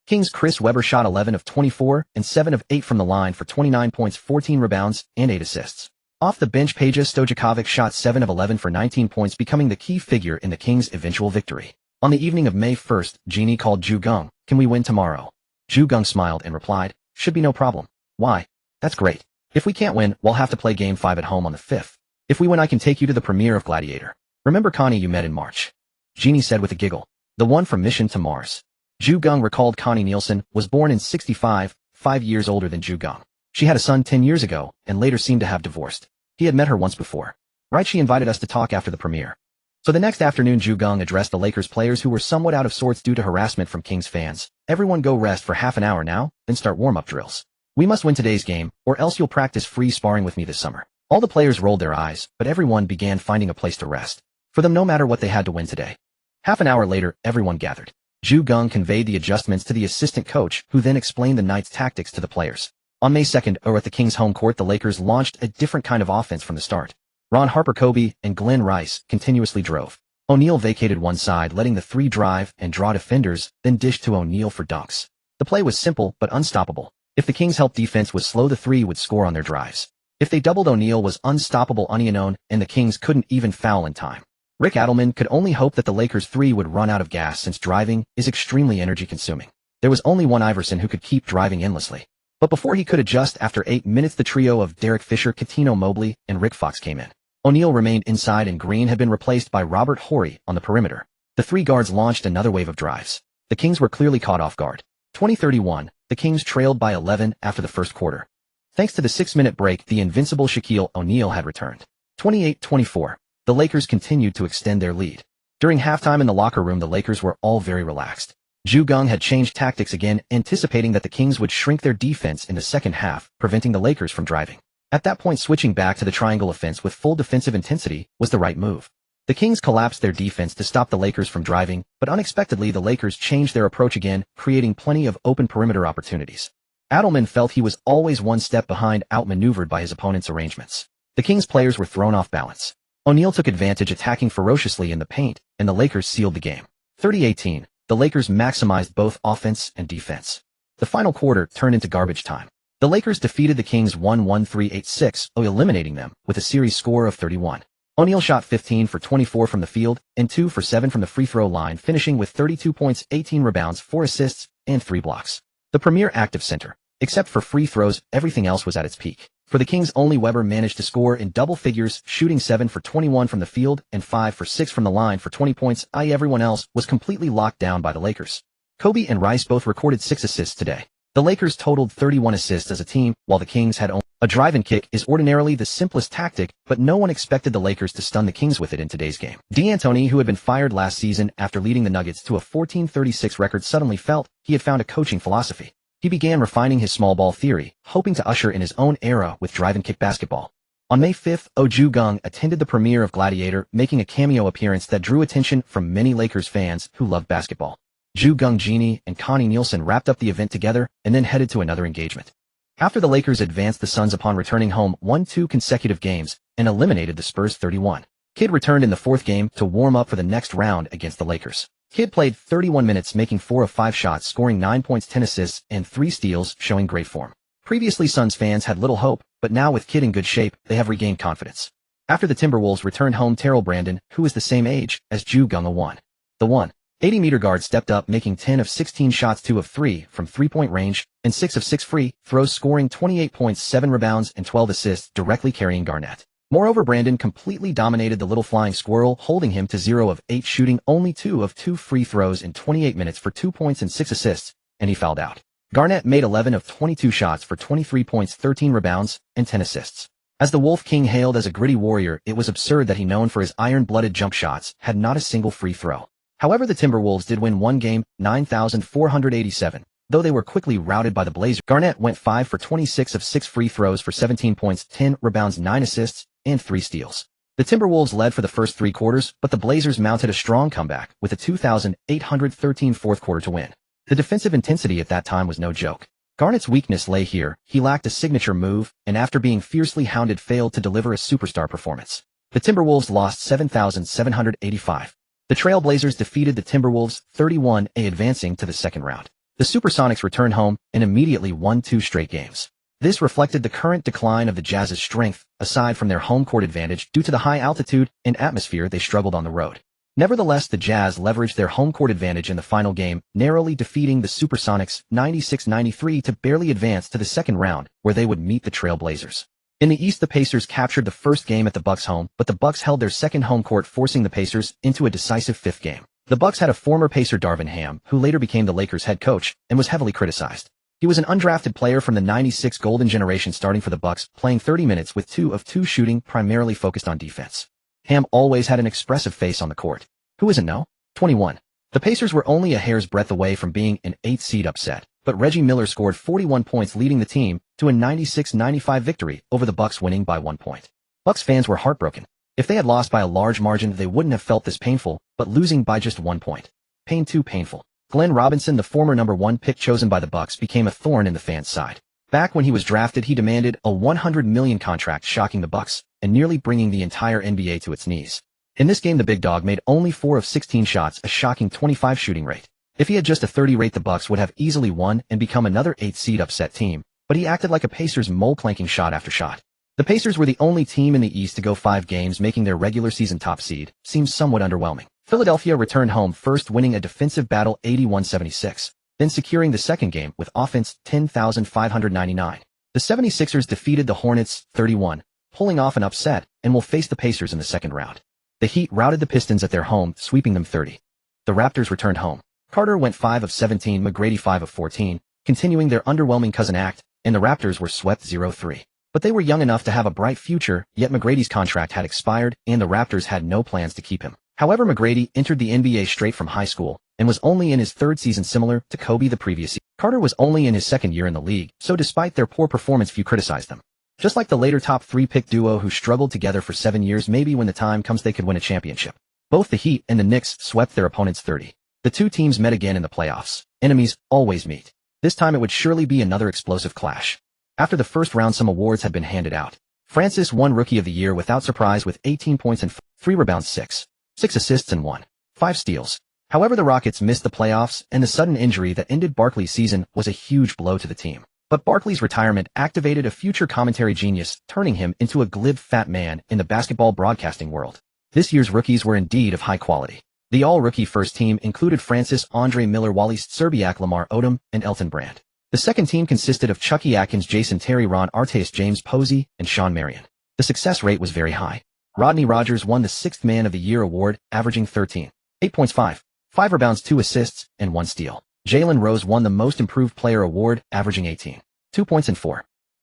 Kings' Chris Webber shot 11 of 24 and 7 of 8 from the line for 29 points, 14 rebounds, and 8 assists. Off the bench, Peja Stojakovic shot 7 of 11 for 19 points, becoming the key figure in the Kings' eventual victory. On the evening of May 1st, Jeanie called Geng. "Can we win tomorrow?" Geng smiled and replied, "Should be no problem." "Why? That's great. If we can't win, we'll have to play Game 5 at home on the 5th. If we win, I can take you to the premiere of Gladiator. Remember Connie you met in March?" Jeanie said with a giggle. "The one from Mission to Mars." Geng recalled Connie Nielsen was born in 65, 5 years older than Geng. She had a son 10 years ago, and later seemed to have divorced. He had met her once before. "Right, she invited us to talk after the premiere." So the next afternoon, Geng addressed the Lakers players, who were somewhat out of sorts due to harassment from Kings fans. "Everyone go rest for half an hour now, then start warm-up drills. We must win today's game, or else you'll practice free sparring with me this summer." All the players rolled their eyes, but everyone began finding a place to rest. For them, no matter what, they had to win today. Half an hour later, everyone gathered. Geng conveyed the adjustments to the assistant coach, who then explained the night's tactics to the players. On May 2nd, at the Kings' home court, the Lakers launched a different kind of offense from the start. Ron Harper, Kobe, and Glenn Rice continuously drove. O'Neal vacated one side, letting the 3 drive and draw defenders, then dished to O'Neal for dunks. The play was simple but unstoppable. If the Kings' help defense was slow, the three would score on their drives. If they doubled, O'Neal was unstoppable unknown, and the Kings couldn't even foul in time. Rick Adelman could only hope that the Lakers' three would run out of gas since driving is extremely energy-consuming. There was only one Iverson who could keep driving endlessly. But before he could adjust, after 8 minutes, the trio of Derek Fisher, Cuttino Mobley, and Rick Fox came in. O'Neal remained inside and Green had been replaced by Robert Horry on the perimeter. The three guards launched another wave of drives. The Kings were clearly caught off guard. 20-31, the Kings trailed by 11 after the first quarter. Thanks to the 6-minute break, the invincible Shaquille O'Neal had returned. 28-24, the Lakers continued to extend their lead. During halftime in the locker room, the Lakers were all very relaxed. Geng had changed tactics again, anticipating that the Kings would shrink their defense in the second half, preventing the Lakers from driving. At that point, switching back to the triangle offense with full defensive intensity was the right move. The Kings collapsed their defense to stop the Lakers from driving, but unexpectedly the Lakers changed their approach again, creating plenty of open perimeter opportunities. Adelman felt he was always one step behind, outmaneuvered by his opponent's arrangements. The Kings players were thrown off balance. O'Neal took advantage, attacking ferociously in the paint, and the Lakers sealed the game. 30-18. The Lakers maximized both offense and defense. The final quarter turned into garbage time. The Lakers defeated the Kings 1-1-3-8-6, eliminating them with a series score of 31. O'Neal shot 15 for 24 from the field and 2 for 7 from the free throw line, finishing with 32 points, 18 rebounds, 4 assists, and 3 blocks. The premier active center. Except for free throws, everything else was at its peak. For the Kings, only Weber managed to score in double figures, shooting 7 for 21 from the field and 5 for 6 from the line for 20 points, i.e. everyone else was completely locked down by the Lakers. Kobe and Rice both recorded 6 assists today. The Lakers totaled 31 assists as a team, while the Kings had only a drive and kick is ordinarily the simplest tactic, but no one expected the Lakers to stun the Kings with it in today's game. D'Antoni, who had been fired last season after leading the Nuggets to a 14-36 record, suddenly felt he had found a coaching philosophy. He began refining his small ball theory, hoping to usher in his own era with drive and kick basketball. On May 5th, Geng attended the premiere of Gladiator, making a cameo appearance that drew attention from many Lakers fans who loved basketball. Geng, Jeanie, and Connie Nielsen wrapped up the event together and then headed to another engagement. After the Lakers advanced, the Suns upon returning home won 2 consecutive games and eliminated the Spurs 31. Kidd returned in the 4th game to warm up for the next round against the Lakers. Kidd played 31 minutes, making 4 of 5 shots, scoring 9 points, 10 assists, and 3 steals, showing great form. Previously, Suns fans had little hope, but now with Kidd in good shape, they have regained confidence. After the Timberwolves returned home, Terrell Brandon, who is the same age as Geng, the 180-meter guard, stepped up, making 10 of 16 shots, 2 of 3 from three-point range, and 6 of 6 free throws, scoring 28 points, 7 rebounds, and 12 assists, directly carrying Garnett. Moreover, Brandon completely dominated the little flying squirrel, holding him to 0 of 8, shooting only 2 of 2 free throws in 28 minutes for 2 points and 6 assists, and he fouled out. Garnett made 11 of 22 shots for 23 points, 13 rebounds, and 10 assists. As the Wolf King, hailed as a gritty warrior, it was absurd that he, known for his iron-blooded jump shots, had not a single free throw. However, the Timberwolves did win one game, 9,487. Though they were quickly routed by the Blazers, Garnett went 5 for 26 of 6 free throws for 17 points, 10 rebounds, 9 assists, and 3 steals. The Timberwolves led for the first 3 quarters, but the Blazers mounted a strong comeback with a 2,813 fourth quarter to win. The defensive intensity at that time was no joke. Garnett's weakness lay here. He lacked a signature move, and after being fiercely hounded, failed to deliver a superstar performance. The Timberwolves lost 7,785. The Trailblazers defeated the Timberwolves 31-a, advancing to the second round. The Supersonics returned home and immediately won 2 straight games. This reflected the current decline of the Jazz's strength, aside from their home court advantage due to the high altitude and atmosphere. They struggled on the road. Nevertheless, the Jazz leveraged their home court advantage in the final game, narrowly defeating the Supersonics 96-93 to barely advance to the second round, where they would meet the Trailblazers. In the East, the Pacers captured the first game at the Bucks' home, but the Bucks held their second home court, forcing the Pacers into a decisive 5th game. The Bucks had a former Pacer, Darvin Ham, who later became the Lakers' head coach and was heavily criticized. He was an undrafted player from the '96 Golden Generation, starting for the Bucks, playing 30 minutes with 2 of 2 shooting, primarily focused on defense. Ham always had an expressive face on the court. Who isn't, no? 21. The Pacers were only a hair's breadth away from being an 8th seed upset, but Reggie Miller scored 41 points, leading the team to a 96-95 victory over the Bucks, winning by 1 point. Bucks fans were heartbroken. If they had lost by a large margin, they wouldn't have felt this painful, but losing by just 1 point. Too painful. Glenn Robinson, the former number 1 pick chosen by the Bucks, became a thorn in the fans' side. Back when he was drafted, he demanded a $100 million contract, shocking the Bucks and nearly bringing the entire NBA to its knees. In this game, the big dog made only 4 of 16 shots, a shocking 25 shooting rate. If he had just a 30 rate, the Bucks would have easily won and become another 8th seed upset team, but he acted like a Pacers mole clanking shot after shot. The Pacers were the only team in the East to go 5 games, making their regular season top seed. Seems somewhat underwhelming. Philadelphia returned home first, winning a defensive battle 81-76, then securing the second game with offense 10,599. The 76ers defeated the Hornets 31, pulling off an upset, and will face the Pacers in the second round. The Heat routed the Pistons at their home, sweeping them 30. The Raptors returned home. Carter went 5 of 17, McGrady 5 of 14, continuing their underwhelming cousin act, and the Raptors were swept 0-3. But they were young enough to have a bright future, yet McGrady's contract had expired, and the Raptors had no plans to keep him. However, McGrady entered the NBA straight from high school, and was only in his 3rd season, similar to Kobe the previous year. Carter was only in his 2nd year in the league, so despite their poor performance, few criticized them. Just like the later top 3 pick duo who struggled together for 7 years, maybe when the time comes they could win a championship. Both the Heat and the Knicks swept their opponents 30. The two teams met again in the playoffs. Enemies always meet. This time it would surely be another explosive clash. After the first round, some awards had been handed out. Francis won Rookie of the Year without surprise with 18 points and 3 rebounds, 6 assists and 5 steals. However, the Rockets missed the playoffs, and the sudden injury that ended Barkley's season was a huge blow to the team. But Barkley's retirement activated a future commentary genius, turning him into a glib fat man in the basketball broadcasting world. This year's rookies were indeed of high quality. The all-rookie first team included Francis, Andre Miller, Wally Szczerbiak, Lamar Odom, and Elton Brand. The second team consisted of Chucky Atkins, Jason Terry, Ron Artest, James Posey, and Sean Marion. The success rate was very high. Rodney Rogers won the 6th Man of the Year award, averaging 13, 8 points, 5 rebounds, 2 assists, and 1 steal. Jalen Rose won the Most Improved Player award, averaging 18, 2 points and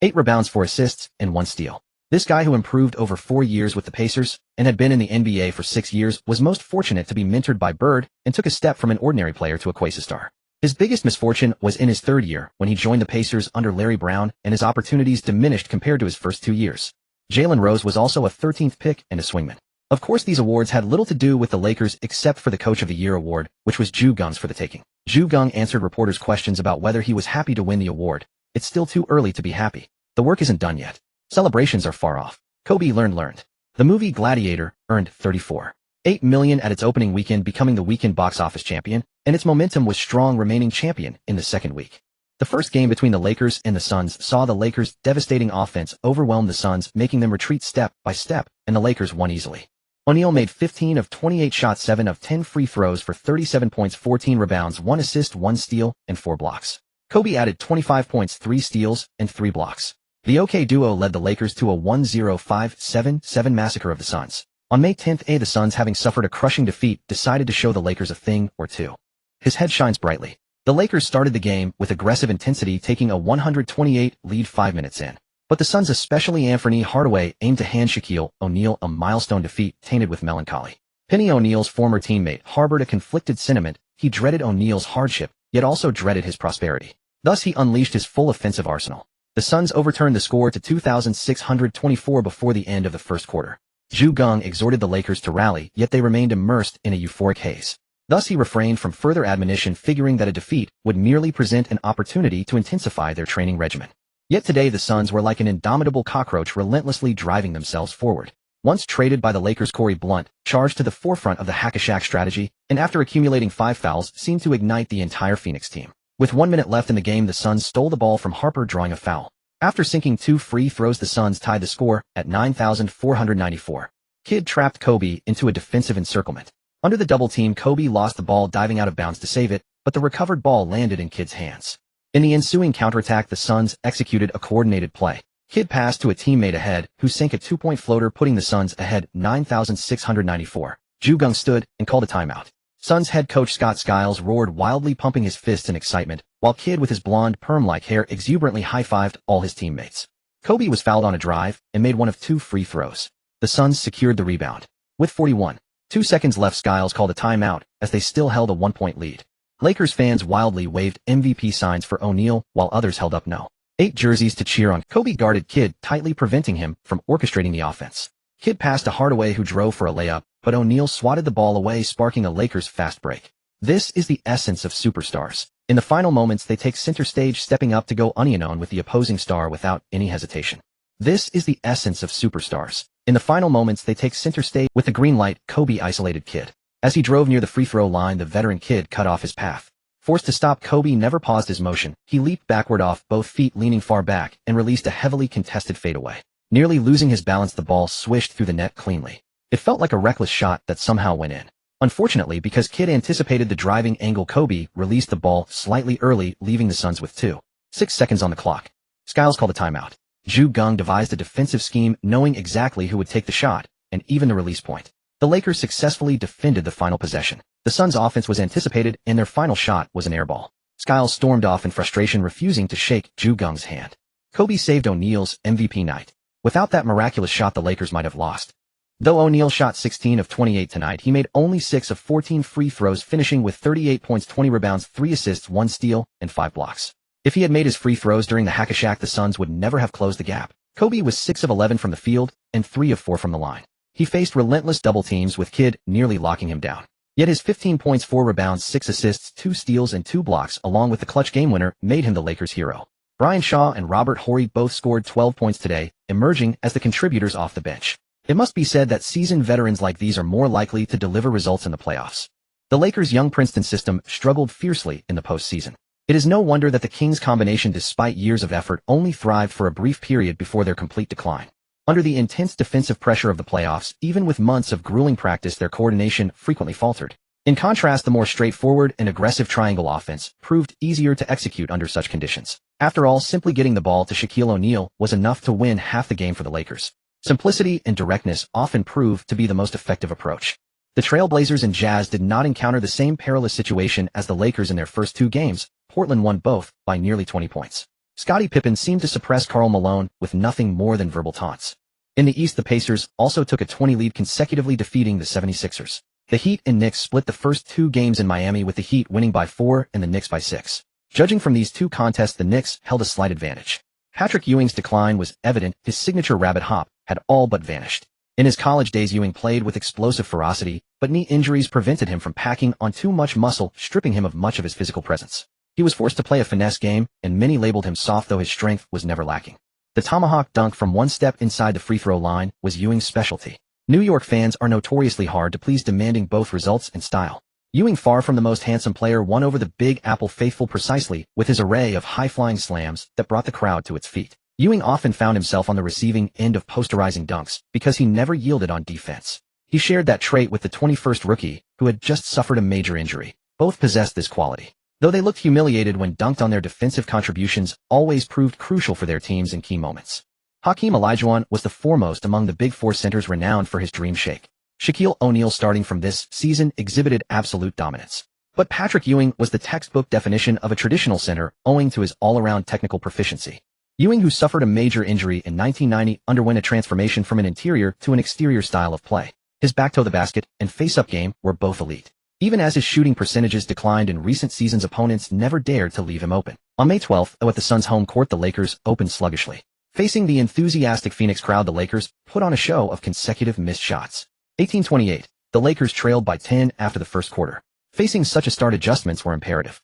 8 rebounds, 4 assists, and 1 steal. This guy, who improved over 4 years with the Pacers and had been in the NBA for 6 years, was most fortunate to be mentored by Bird and took a step from an ordinary player to a quasi-star. His biggest misfortune was in his 3rd year when he joined the Pacers under Larry Brown, and his opportunities diminished compared to his first 2 years. Jalen Rose was also a 13th pick and a swingman. Of course, these awards had little to do with the Lakers except for the Coach of the Year award, which was Ju Geng's for the taking. Ju Geng answered reporters' questions about whether he was happy to win the award. It's still too early to be happy. The work isn't done yet. Celebrations are far off. Kobe learned. The movie Gladiator earned $34.8 million at its opening weekend, becoming the weekend box office champion, and its momentum was strong, remaining champion in the second week. The first game between the Lakers and the Suns saw the Lakers' devastating offense overwhelm the Suns, making them retreat step by step, and the Lakers won easily. O'Neal made 15 of 28 shots, 7 of 10 free throws for 37 points, 14 rebounds, 1 assist, 1 steal, and 4 blocks. Kobe added 25 points, 3 steals, and 3 blocks. The OK duo led the Lakers to a 1-0-5-7-7 massacre of the Suns. On May 10th, the Suns, having suffered a crushing defeat, decided to show the Lakers a thing or two. His head shines brightly. The Lakers started the game with aggressive intensity, taking a 128 lead 5 minutes in. But the Suns, especially Anthony Hardaway, aimed to hand Shaquille O'Neal a milestone defeat tainted with melancholy. Penny O'Neal's former teammate harbored a conflicted sentiment. He dreaded O'Neal's hardship, yet also dreaded his prosperity. Thus he unleashed his full offensive arsenal. The Suns overturned the score to 2,624 before the end of the first quarter. Ju Geng exhorted the Lakers to rally, yet they remained immersed in a euphoric haze. Thus he refrained from further admonition, figuring that a defeat would merely present an opportunity to intensify their training regimen. Yet today the Suns were like an indomitable cockroach, relentlessly driving themselves forward. Once traded by the Lakers, Corey Blunt charged to the forefront of the hack-a-Shaq strategy, and after accumulating 5 fouls, seemed to ignite the entire Phoenix team. With 1 minute left in the game, the Suns stole the ball from Harper, drawing a foul. After sinking 2 free throws, the Suns tied the score at 9,494. Kidd trapped Kobe into a defensive encirclement. Under the double team, Kobe lost the ball, diving out of bounds to save it, but the recovered ball landed in Kidd's hands. In the ensuing counterattack, the Suns executed a coordinated play. Kidd passed to a teammate ahead, who sank a 2-point floater, putting the Suns ahead 9,694. Ju Geng stood and called a timeout. Suns head coach Scott Skiles roared wildly, pumping his fists in excitement, while Kidd, with his blonde perm-like hair, exuberantly high-fived all his teammates. Kobe was fouled on a drive and made 1 of 2 free throws. The Suns secured the rebound. With 41.2 seconds left, Skiles called a timeout as they still held a 1-point lead. Lakers fans wildly waved MVP signs for O'Neal, while others held up No. 8 jerseys to cheer on. Kobe guarded Kidd, tightly preventing him from orchestrating the offense. Kidd passed to Hardaway, who drove for a layup, but O'Neal swatted the ball away, sparking a Lakers fast break. This is the essence of superstars. In the final moments, they take center stage, stepping up to go onion on with the opposing star without any hesitation. This is the essence of superstars. In the final moments, they take center stage. With the green light, Kobe isolated Kidd. As he drove near the free throw line, the veteran Kidd cut off his path. Forced to stop, Kobe never paused his motion. He leaped backward off both feet, leaning far back, and released a heavily contested fadeaway. Nearly losing his balance, the ball swished through the net cleanly. It felt like a reckless shot that somehow went in. Unfortunately, because Kidd anticipated the driving angle, Kobe released the ball slightly early, leaving the Suns with 2.6 seconds on the clock. Skiles called a timeout. Geng devised a defensive scheme, knowing exactly who would take the shot, and even the release point. The Lakers successfully defended the final possession. The Suns' offense was anticipated, and their final shot was an airball. Skiles stormed off in frustration, refusing to shake Geng's hand. Kobe saved O'Neal's MVP night. Without that miraculous shot, the Lakers might have lost. Though O'Neal shot 16 of 28 tonight, he made only 6 of 14 free throws, finishing with 38 points, 20 rebounds, 3 assists, 1 steal, and 5 blocks. If he had made his free throws during the hack-a-shack, the Suns would never have closed the gap. Kobe was 6 of 11 from the field and 3 of 4 from the line. He faced relentless double teams, with Kidd nearly locking him down. Yet his 15 points, 4 rebounds, 6 assists, 2 steals, and 2 blocks, along with the clutch game winner, made him the Lakers' hero. Brian Shaw and Robert Horry both scored 12 points today, emerging as the contributors off the bench. It must be said that seasoned veterans like these are more likely to deliver results in the playoffs. The Lakers' young Princeton system struggled fiercely in the postseason. It is no wonder that the Kings combination, despite years of effort, only thrived for a brief period before their complete decline. Under the intense defensive pressure of the playoffs, even with months of grueling practice, their coordination frequently faltered. In contrast, the more straightforward and aggressive triangle offense proved easier to execute under such conditions. After all, simply getting the ball to Shaquille O'Neal was enough to win half the game for the Lakers. Simplicity and directness often proved to be the most effective approach. The Trailblazers and Jazz did not encounter the same perilous situation as the Lakers in their first 2 games. Portland won both by nearly 20 points. Scottie Pippen seemed to suppress Karl Malone with nothing more than verbal taunts. In the East, the Pacers also took a 20 lead, consecutively defeating the 76ers. The Heat and Knicks split the first 2 games in Miami, with the Heat winning by 4 and the Knicks by 6. Judging from these 2 contests, the Knicks held a slight advantage. Patrick Ewing's decline was evident. His signature rabbit hop had all but vanished. In his college days, Ewing played with explosive ferocity, but knee injuries prevented him from packing on too much muscle, stripping him of much of his physical presence. He was forced to play a finesse game, and many labeled him soft, though his strength was never lacking. The tomahawk dunk from 1 step inside the free throw line was Ewing's specialty. New York fans are notoriously hard to please, demanding both results and style. Ewing, far from the most handsome player, won over the Big Apple faithful precisely with his array of high-flying slams that brought the crowd to its feet. Ewing often found himself on the receiving end of posterizing dunks because he never yielded on defense. He shared that trait with the 21st rookie, who had just suffered a major injury. Both possessed this quality. Though they looked humiliated when dunked on, their defensive contributions always proved crucial for their teams in key moments. Hakeem Olajuwon was the foremost among the Big Four centers, renowned for his dream shake. Shaquille O'Neal, starting from this season, exhibited absolute dominance. But Patrick Ewing was the textbook definition of a traditional center, owing to his all-around technical proficiency. Ewing, who suffered a major injury in 1990, underwent a transformation from an interior to an exterior style of play. His back-to-the-basket and face-up game were both elite. Even as his shooting percentages declined in recent seasons, opponents never dared to leave him open. On May 12th, at the Suns' home court, the Lakers opened sluggishly. Facing the enthusiastic Phoenix crowd, the Lakers put on a show of consecutive missed shots. 18-28, the Lakers trailed by 10 after the first quarter. Facing such a start, adjustments were imperative.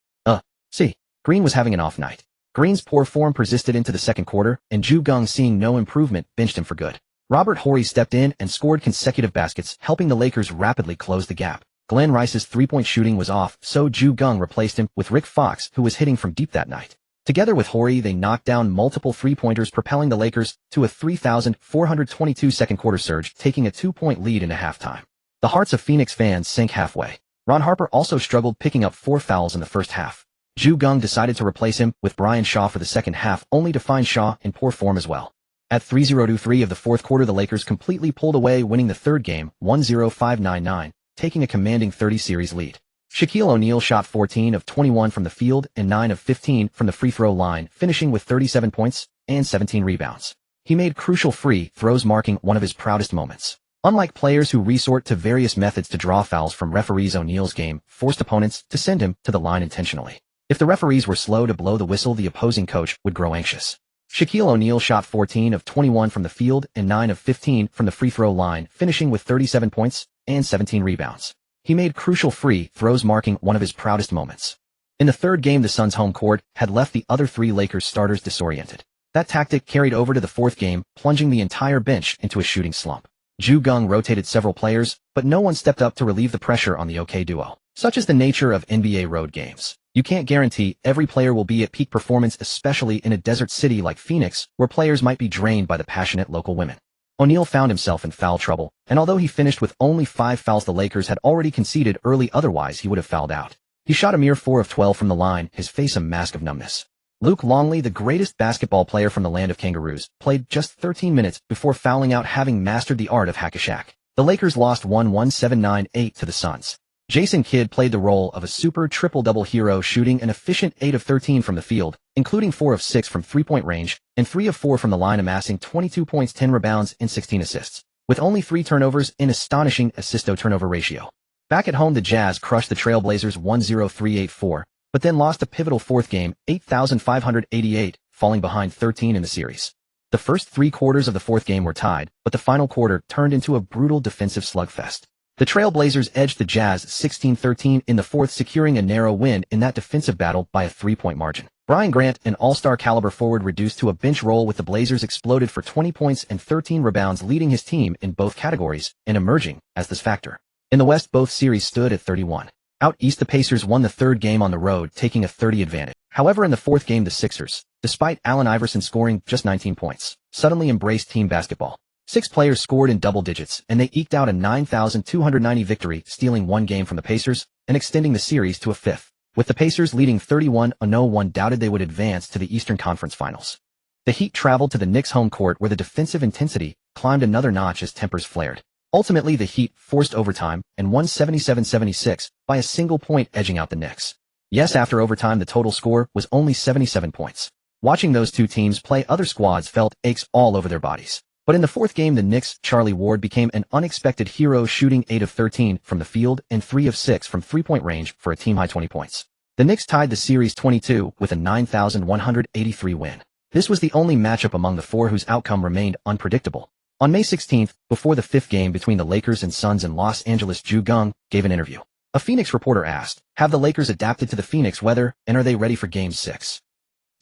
Green was having an off night. Green's poor form persisted into the second quarter, and Geng, seeing no improvement, benched him for good. Robert Horry stepped in and scored consecutive baskets, helping the Lakers rapidly close the gap. Glenn Rice's three-point shooting was off, so Geng replaced him with Rick Fox, who was hitting from deep that night. Together with Horry, they knocked down multiple three-pointers, propelling the Lakers to a 3,422 second-quarter surge, taking a 2-point lead into halftime. The hearts of Phoenix fans sank halfway. Ron Harper also struggled, picking up 4 fouls in the first half. Geng decided to replace him with Brian Shaw for the second half, only to find Shaw in poor form as well. At 3:03 of the fourth quarter, the Lakers completely pulled away, winning the third game 1-0-5-9-9, taking a commanding 30-series lead. Shaquille O'Neal shot 14 of 21 from the field and 9 of 15 from the free throw line, finishing with 37 points and 17 rebounds. He made crucial free throws, marking one of his proudest moments. Unlike players who resort to various methods to draw fouls from referees, O'Neal's game forced opponents to send him to the line intentionally. If the referees were slow to blow the whistle, the opposing coach would grow anxious. Shaquille O'Neal shot 14 of 21 from the field and 9 of 15 from the free throw line, finishing with 37 points and 17 rebounds. He made crucial free throws, marking one of his proudest moments. In the third game, the Suns' home court had left the other 3 Lakers starters disoriented. That tactic carried over to the fourth game, plunging the entire bench into a shooting slump. Geng rotated several players, but no one stepped up to relieve the pressure on the OK duo. Such is the nature of NBA road games. You can't guarantee every player will be at peak performance, especially in a desert city like Phoenix, where players might be drained by the passionate local women. O'Neal found himself in foul trouble, and although he finished with only 5 fouls, the Lakers had already conceded early, otherwise he would have fouled out. He shot a mere 4 of 12 from the line, his face a mask of numbness. Luke Longley, the greatest basketball player from the land of kangaroos, played just 13 minutes before fouling out, having mastered the art of hack-a-shack. The Lakers lost 117-98 to the Suns. Jason Kidd played the role of a super triple-double hero, shooting an efficient 8 of 13 from the field, including 4 of 6 from three-point range, and 3 of 4 from the line, amassing 22 points, 10 rebounds, and 16 assists, with only 3 turnovers, an astonishing assist-to-turnover ratio. Back at home, the Jazz crushed the Trailblazers 1-0-3-8-4, but then lost a pivotal fourth game, 8,588, falling behind 13 in the series. The first 3 quarters of the fourth game were tied, but the final quarter turned into a brutal defensive slugfest. The Trailblazers edged the Jazz 16-13 in the fourth, securing a narrow win in that defensive battle by a 3-point margin. Brian Grant, an all-star caliber forward reduced to a bench role with the Blazers, exploded for 20 points and 13 rebounds, leading his team in both categories and emerging as this factor. In the West, both series stood at 31. Out East, the Pacers won the third game on the road, taking a 30 advantage. However, in the fourth game, the Sixers, despite Allen Iverson scoring just 19 points, suddenly embraced team basketball. 6 players scored in double digits, and they eked out a 9,290 victory, stealing 1 game from the Pacers and extending the series to a 5th. With the Pacers leading 31-0, one doubted they would advance to the Eastern Conference Finals. The Heat traveled to the Knicks' home court, where the defensive intensity climbed another notch as tempers flared. Ultimately, the Heat forced overtime and won 77-76 by a single point, edging out the Knicks. Yes, after overtime, the total score was only 77 points. Watching those two teams play, other squads felt aches all over their bodies. But in the fourth game, the Knicks' Charlie Ward became an unexpected hero, shooting 8 of 13 from the field and 3 of 6 from three-point range for a team-high 20 points. The Knicks tied the series 22 with a 9,183 win. This was the only matchup among the 4 whose outcome remained unpredictable. On May 16th, before the 5th game between the Lakers and Suns in Los Angeles, Geng gave an interview. A Phoenix reporter asked, "Have the Lakers adapted to the Phoenix weather, and are they ready for Game 6?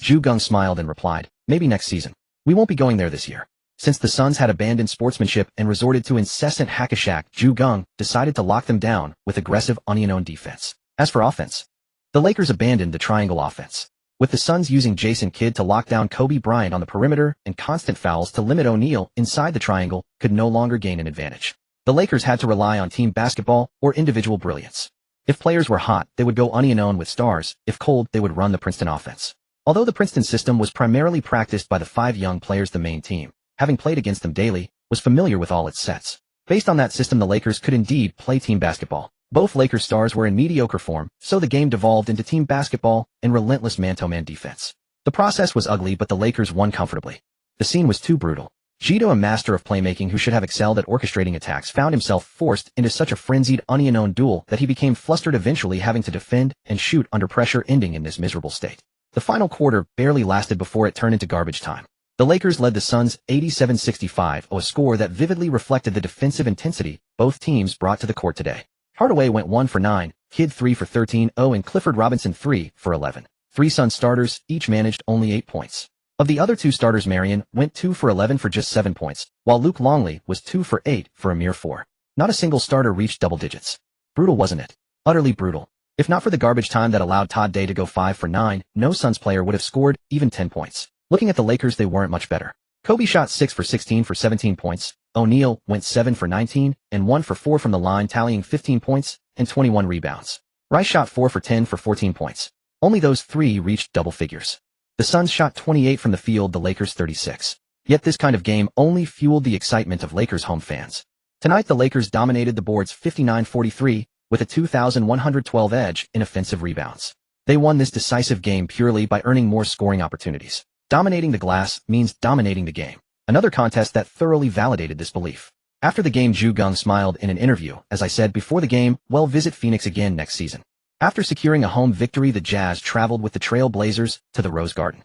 Geng smiled and replied, "Maybe next season. We won't be going there this year." Since the Suns had abandoned sportsmanship and resorted to incessant hack-a-shack, Geng decided to lock them down with aggressive onion-own defense. As for offense, the Lakers abandoned the triangle offense, with the Suns using Jason Kidd to lock down Kobe Bryant on the perimeter and constant fouls to limit O'Neal inside the triangle could no longer gain an advantage. The Lakers had to rely on team basketball or individual brilliance. If players were hot, they would go onion-own with stars. If cold, they would run the Princeton offense. Although the Princeton system was primarily practiced by the 5 young players, the main team, having played against them daily, was familiar with all its sets. Based on that system, the Lakers could indeed play team basketball. Both Lakers stars were in mediocre form, so the game devolved into team basketball and relentless man-to-man defense. The process was ugly, but the Lakers won comfortably. The scene was too brutal. Gito, a master of playmaking who should have excelled at orchestrating attacks, found himself forced into such a frenzied onion-own duel that he became flustered, eventually having to defend and shoot under pressure, ending in this miserable state. The final quarter barely lasted before it turned into garbage time. The Lakers led the Suns 87-65, a score that vividly reflected the defensive intensity both teams brought to the court today. Hardaway went 1 for 9, Kidd 3 for 13, and Clifford Robinson 3 for 11. 3 Suns starters each managed only 8 points. Of the other 2 starters, Marion went 2 for 11 for just 7 points, while Luke Longley was 2 for 8 for a mere 4. Not a single starter reached double digits. Brutal, wasn't it? Utterly brutal. If not for the garbage time that allowed Todd Day to go 5 for 9, no Suns player would have scored even 10 points. Looking at the Lakers, they weren't much better. Kobe shot 6 for 16 for 17 points. O'Neal went 7 for 19 and 1 for 4 from the line, tallying 15 points and 21 rebounds. Rice shot 4 for 10 for 14 points. Only those 3 reached double figures. The Suns shot 28 from the field, the Lakers 36. Yet this kind of game only fueled the excitement of Lakers home fans. Tonight, the Lakers dominated the boards 59-43 with a 2,112 edge in offensive rebounds. They won this decisive game purely by earning more scoring opportunities. Dominating the glass means dominating the game. Another contest that thoroughly validated this belief. After the game, Geng smiled in an interview. "As I said before the game, we'll visit Phoenix again next season." After securing a home victory, the Jazz traveled with the Trail Blazers to the Rose Garden.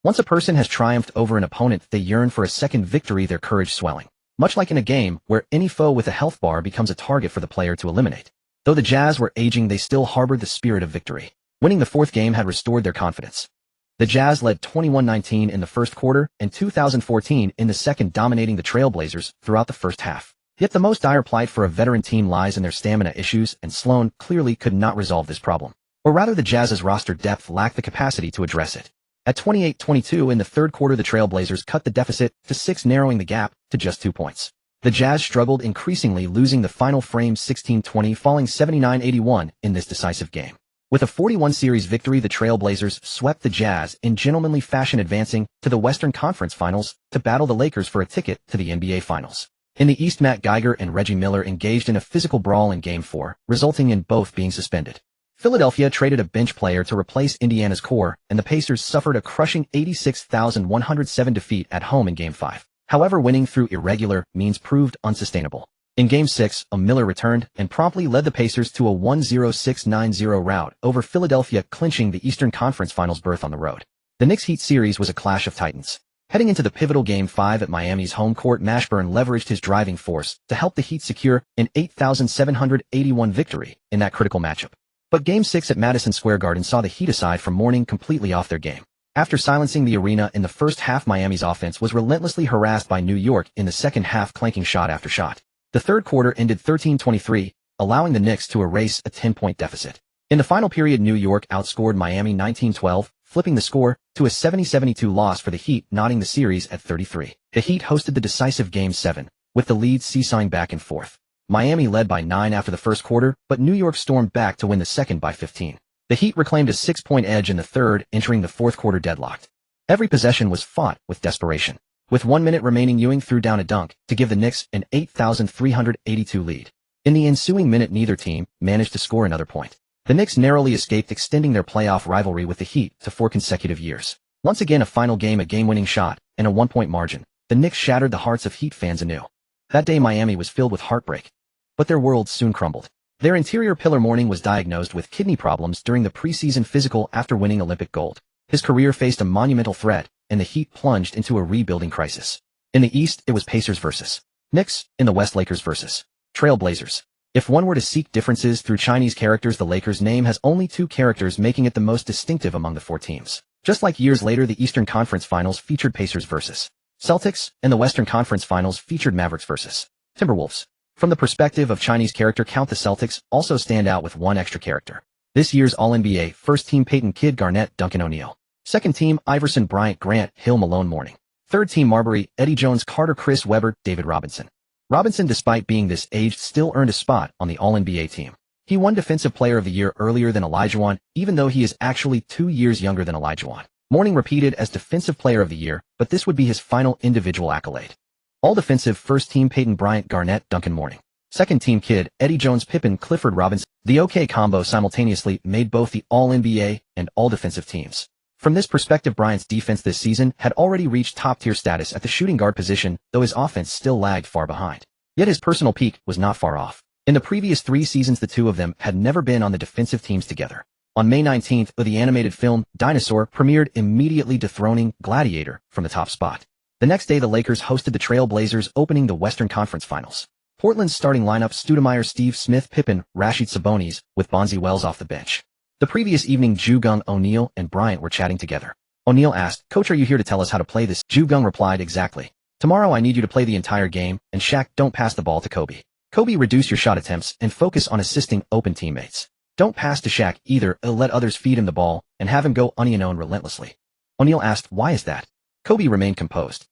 Once a person has triumphed over an opponent, they yearn for a second victory, their courage swelling. Much like in a game where any foe with a health bar becomes a target for the player to eliminate. Though the Jazz were aging, they still harbored the spirit of victory. Winning the fourth game had restored their confidence. The Jazz led 21-19 in the first quarter and 2014 in the second, dominating the Trail Blazers throughout the first half. Yet the most dire plight for a veteran team lies in their stamina issues, and Sloan clearly could not resolve this problem. Or rather, the Jazz's roster depth lacked the capacity to address it. At 28-22 in the third quarter, the Trailblazers cut the deficit to 6, narrowing the gap to just 2 points. The Jazz struggled increasingly, losing the final frame 16-20, falling 79-81 in this decisive game. With a 41 series victory, the Trailblazers swept the Jazz in gentlemanly fashion, advancing to the Western Conference Finals to battle the Lakers for a ticket to the NBA Finals. In the East, Matt Geiger and Reggie Miller engaged in a physical brawl in Game 4, resulting in both being suspended. Philadelphia traded a bench player to replace Indiana's core, and the Pacers suffered a crushing 86,107 defeat at home in Game 5. However, winning through irregular means proved unsustainable. In Game 6, Miller returned and promptly led the Pacers to a 1-0-6-9-0 rout over Philadelphia, clinching the Eastern Conference Finals berth on the road. The Knicks-Heat series was a clash of titans. Heading into the pivotal Game 5 at Miami's home court, Mashburn leveraged his driving force to help the Heat secure an 8,781 victory in that critical matchup. But Game 6 at Madison Square Garden saw the Heat, aside from morning, completely off their game. After silencing the arena in the first half, Miami's offense was relentlessly harassed by New York in the second half, clanking shot after shot. The third quarter ended 13-23, allowing the Knicks to erase a 10-point deficit. In the final period, New York outscored Miami 19-12, flipping the score to a 70-72 loss for the Heat, knotting the series at 33. The Heat hosted the decisive Game 7, with the lead seesawing back and forth. Miami led by 9 after the first quarter, but New York stormed back to win the second by 15. The Heat reclaimed a 6-point edge in the third, entering the fourth quarter deadlocked. Every possession was fought with desperation. With 1 minute remaining, Ewing threw down a dunk to give the Knicks an 8,382 lead. In the ensuing minute, neither team managed to score another point. The Knicks narrowly escaped, extending their playoff rivalry with the Heat to 4 consecutive years. Once again, a final game, a game-winning shot, and a 1-point margin. The Knicks shattered the hearts of Heat fans anew. That day, Miami was filled with heartbreak. But their world soon crumbled. Their interior pillar, Mourning, was diagnosed with kidney problems during the preseason physical after winning Olympic gold. His career faced a monumental threat, and the Heat plunged into a rebuilding crisis. In the East, it was Pacers versus Knicks. In the West, Lakers versus Trailblazers. If one were to seek differences through Chinese characters, the Lakers' name has only 2 characters, making it the most distinctive among the 4 teams. Just like years later, the Eastern Conference Finals featured Pacers versus Celtics, and the Western Conference Finals featured Mavericks versus Timberwolves. From the perspective of Chinese character count, the Celtics also stand out with 1 extra character. This year's All-NBA first team: Peyton, Kidd, Garnett, Duncan, O'Neal. Second team: Iverson, Bryant, Grant, Hill, Malone, Mourning. Third team: Marbury, Eddie Jones, Carter, Chris Webber, David Robinson. Robinson, despite being this aged, still earned a spot on the All-NBA team. He won Defensive Player of the Year earlier than Olajuwon, even though he is actually 2 years younger than Olajuwon. Mourning repeated as Defensive Player of the Year, but this would be his final individual accolade. All-Defensive first team: Peyton, Bryant, Garnett, Duncan, Mourning. Second team: Kidd, Eddie Jones, Pippen, Clifford, Robinson. The OK combo simultaneously made both the All-NBA and All-Defensive teams. From this perspective, Bryant's defense this season had already reached top-tier status at the shooting guard position, though his offense still lagged far behind. Yet his personal peak was not far off. In the previous 3 seasons, the 2 of them had never been on the defensive teams together. On May 19th, the animated film Dinosaur premiered, immediately dethroning Gladiator from the top spot. The next day, the Lakers hosted the Trailblazers, opening the Western Conference Finals. Portland's starting lineup: Stoudemire, Steve Smith, Pippen, Rashid Sabonis, with Bonzi Wells off the bench. The previous evening, Geng, O'Neal, and Bryant were chatting together. O'Neal asked, "Coach, are you here to tell us how to play this?" Geng replied, "Exactly. Tomorrow I need you to play the entire game, and Shaq, don't pass the ball to Kobe. Kobe, reduce your shot attempts and focus on assisting open teammates. Don't pass to Shaq either, let others feed him the ball and have him go unknown relentlessly." O'Neal asked, "Why is that?" Kobe remained composed.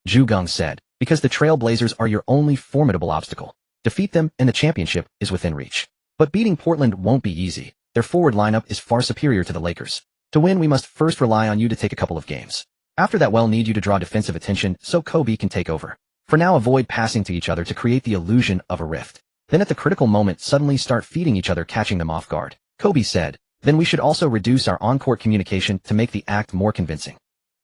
Geng said, "Because the Trailblazers are your only formidable obstacle. Defeat them and the championship is within reach. But beating Portland won't be easy. Their forward lineup is far superior to the Lakers. To win, we must first rely on you to take a couple of games. After that, we'll need you to draw defensive attention so Kobe can take over. For now, avoid passing to each other to create the illusion of a rift. Then at the critical moment, suddenly start feeding each other, catching them off guard." Kobe said, "Then we should also reduce our on-court communication to make the act more convincing."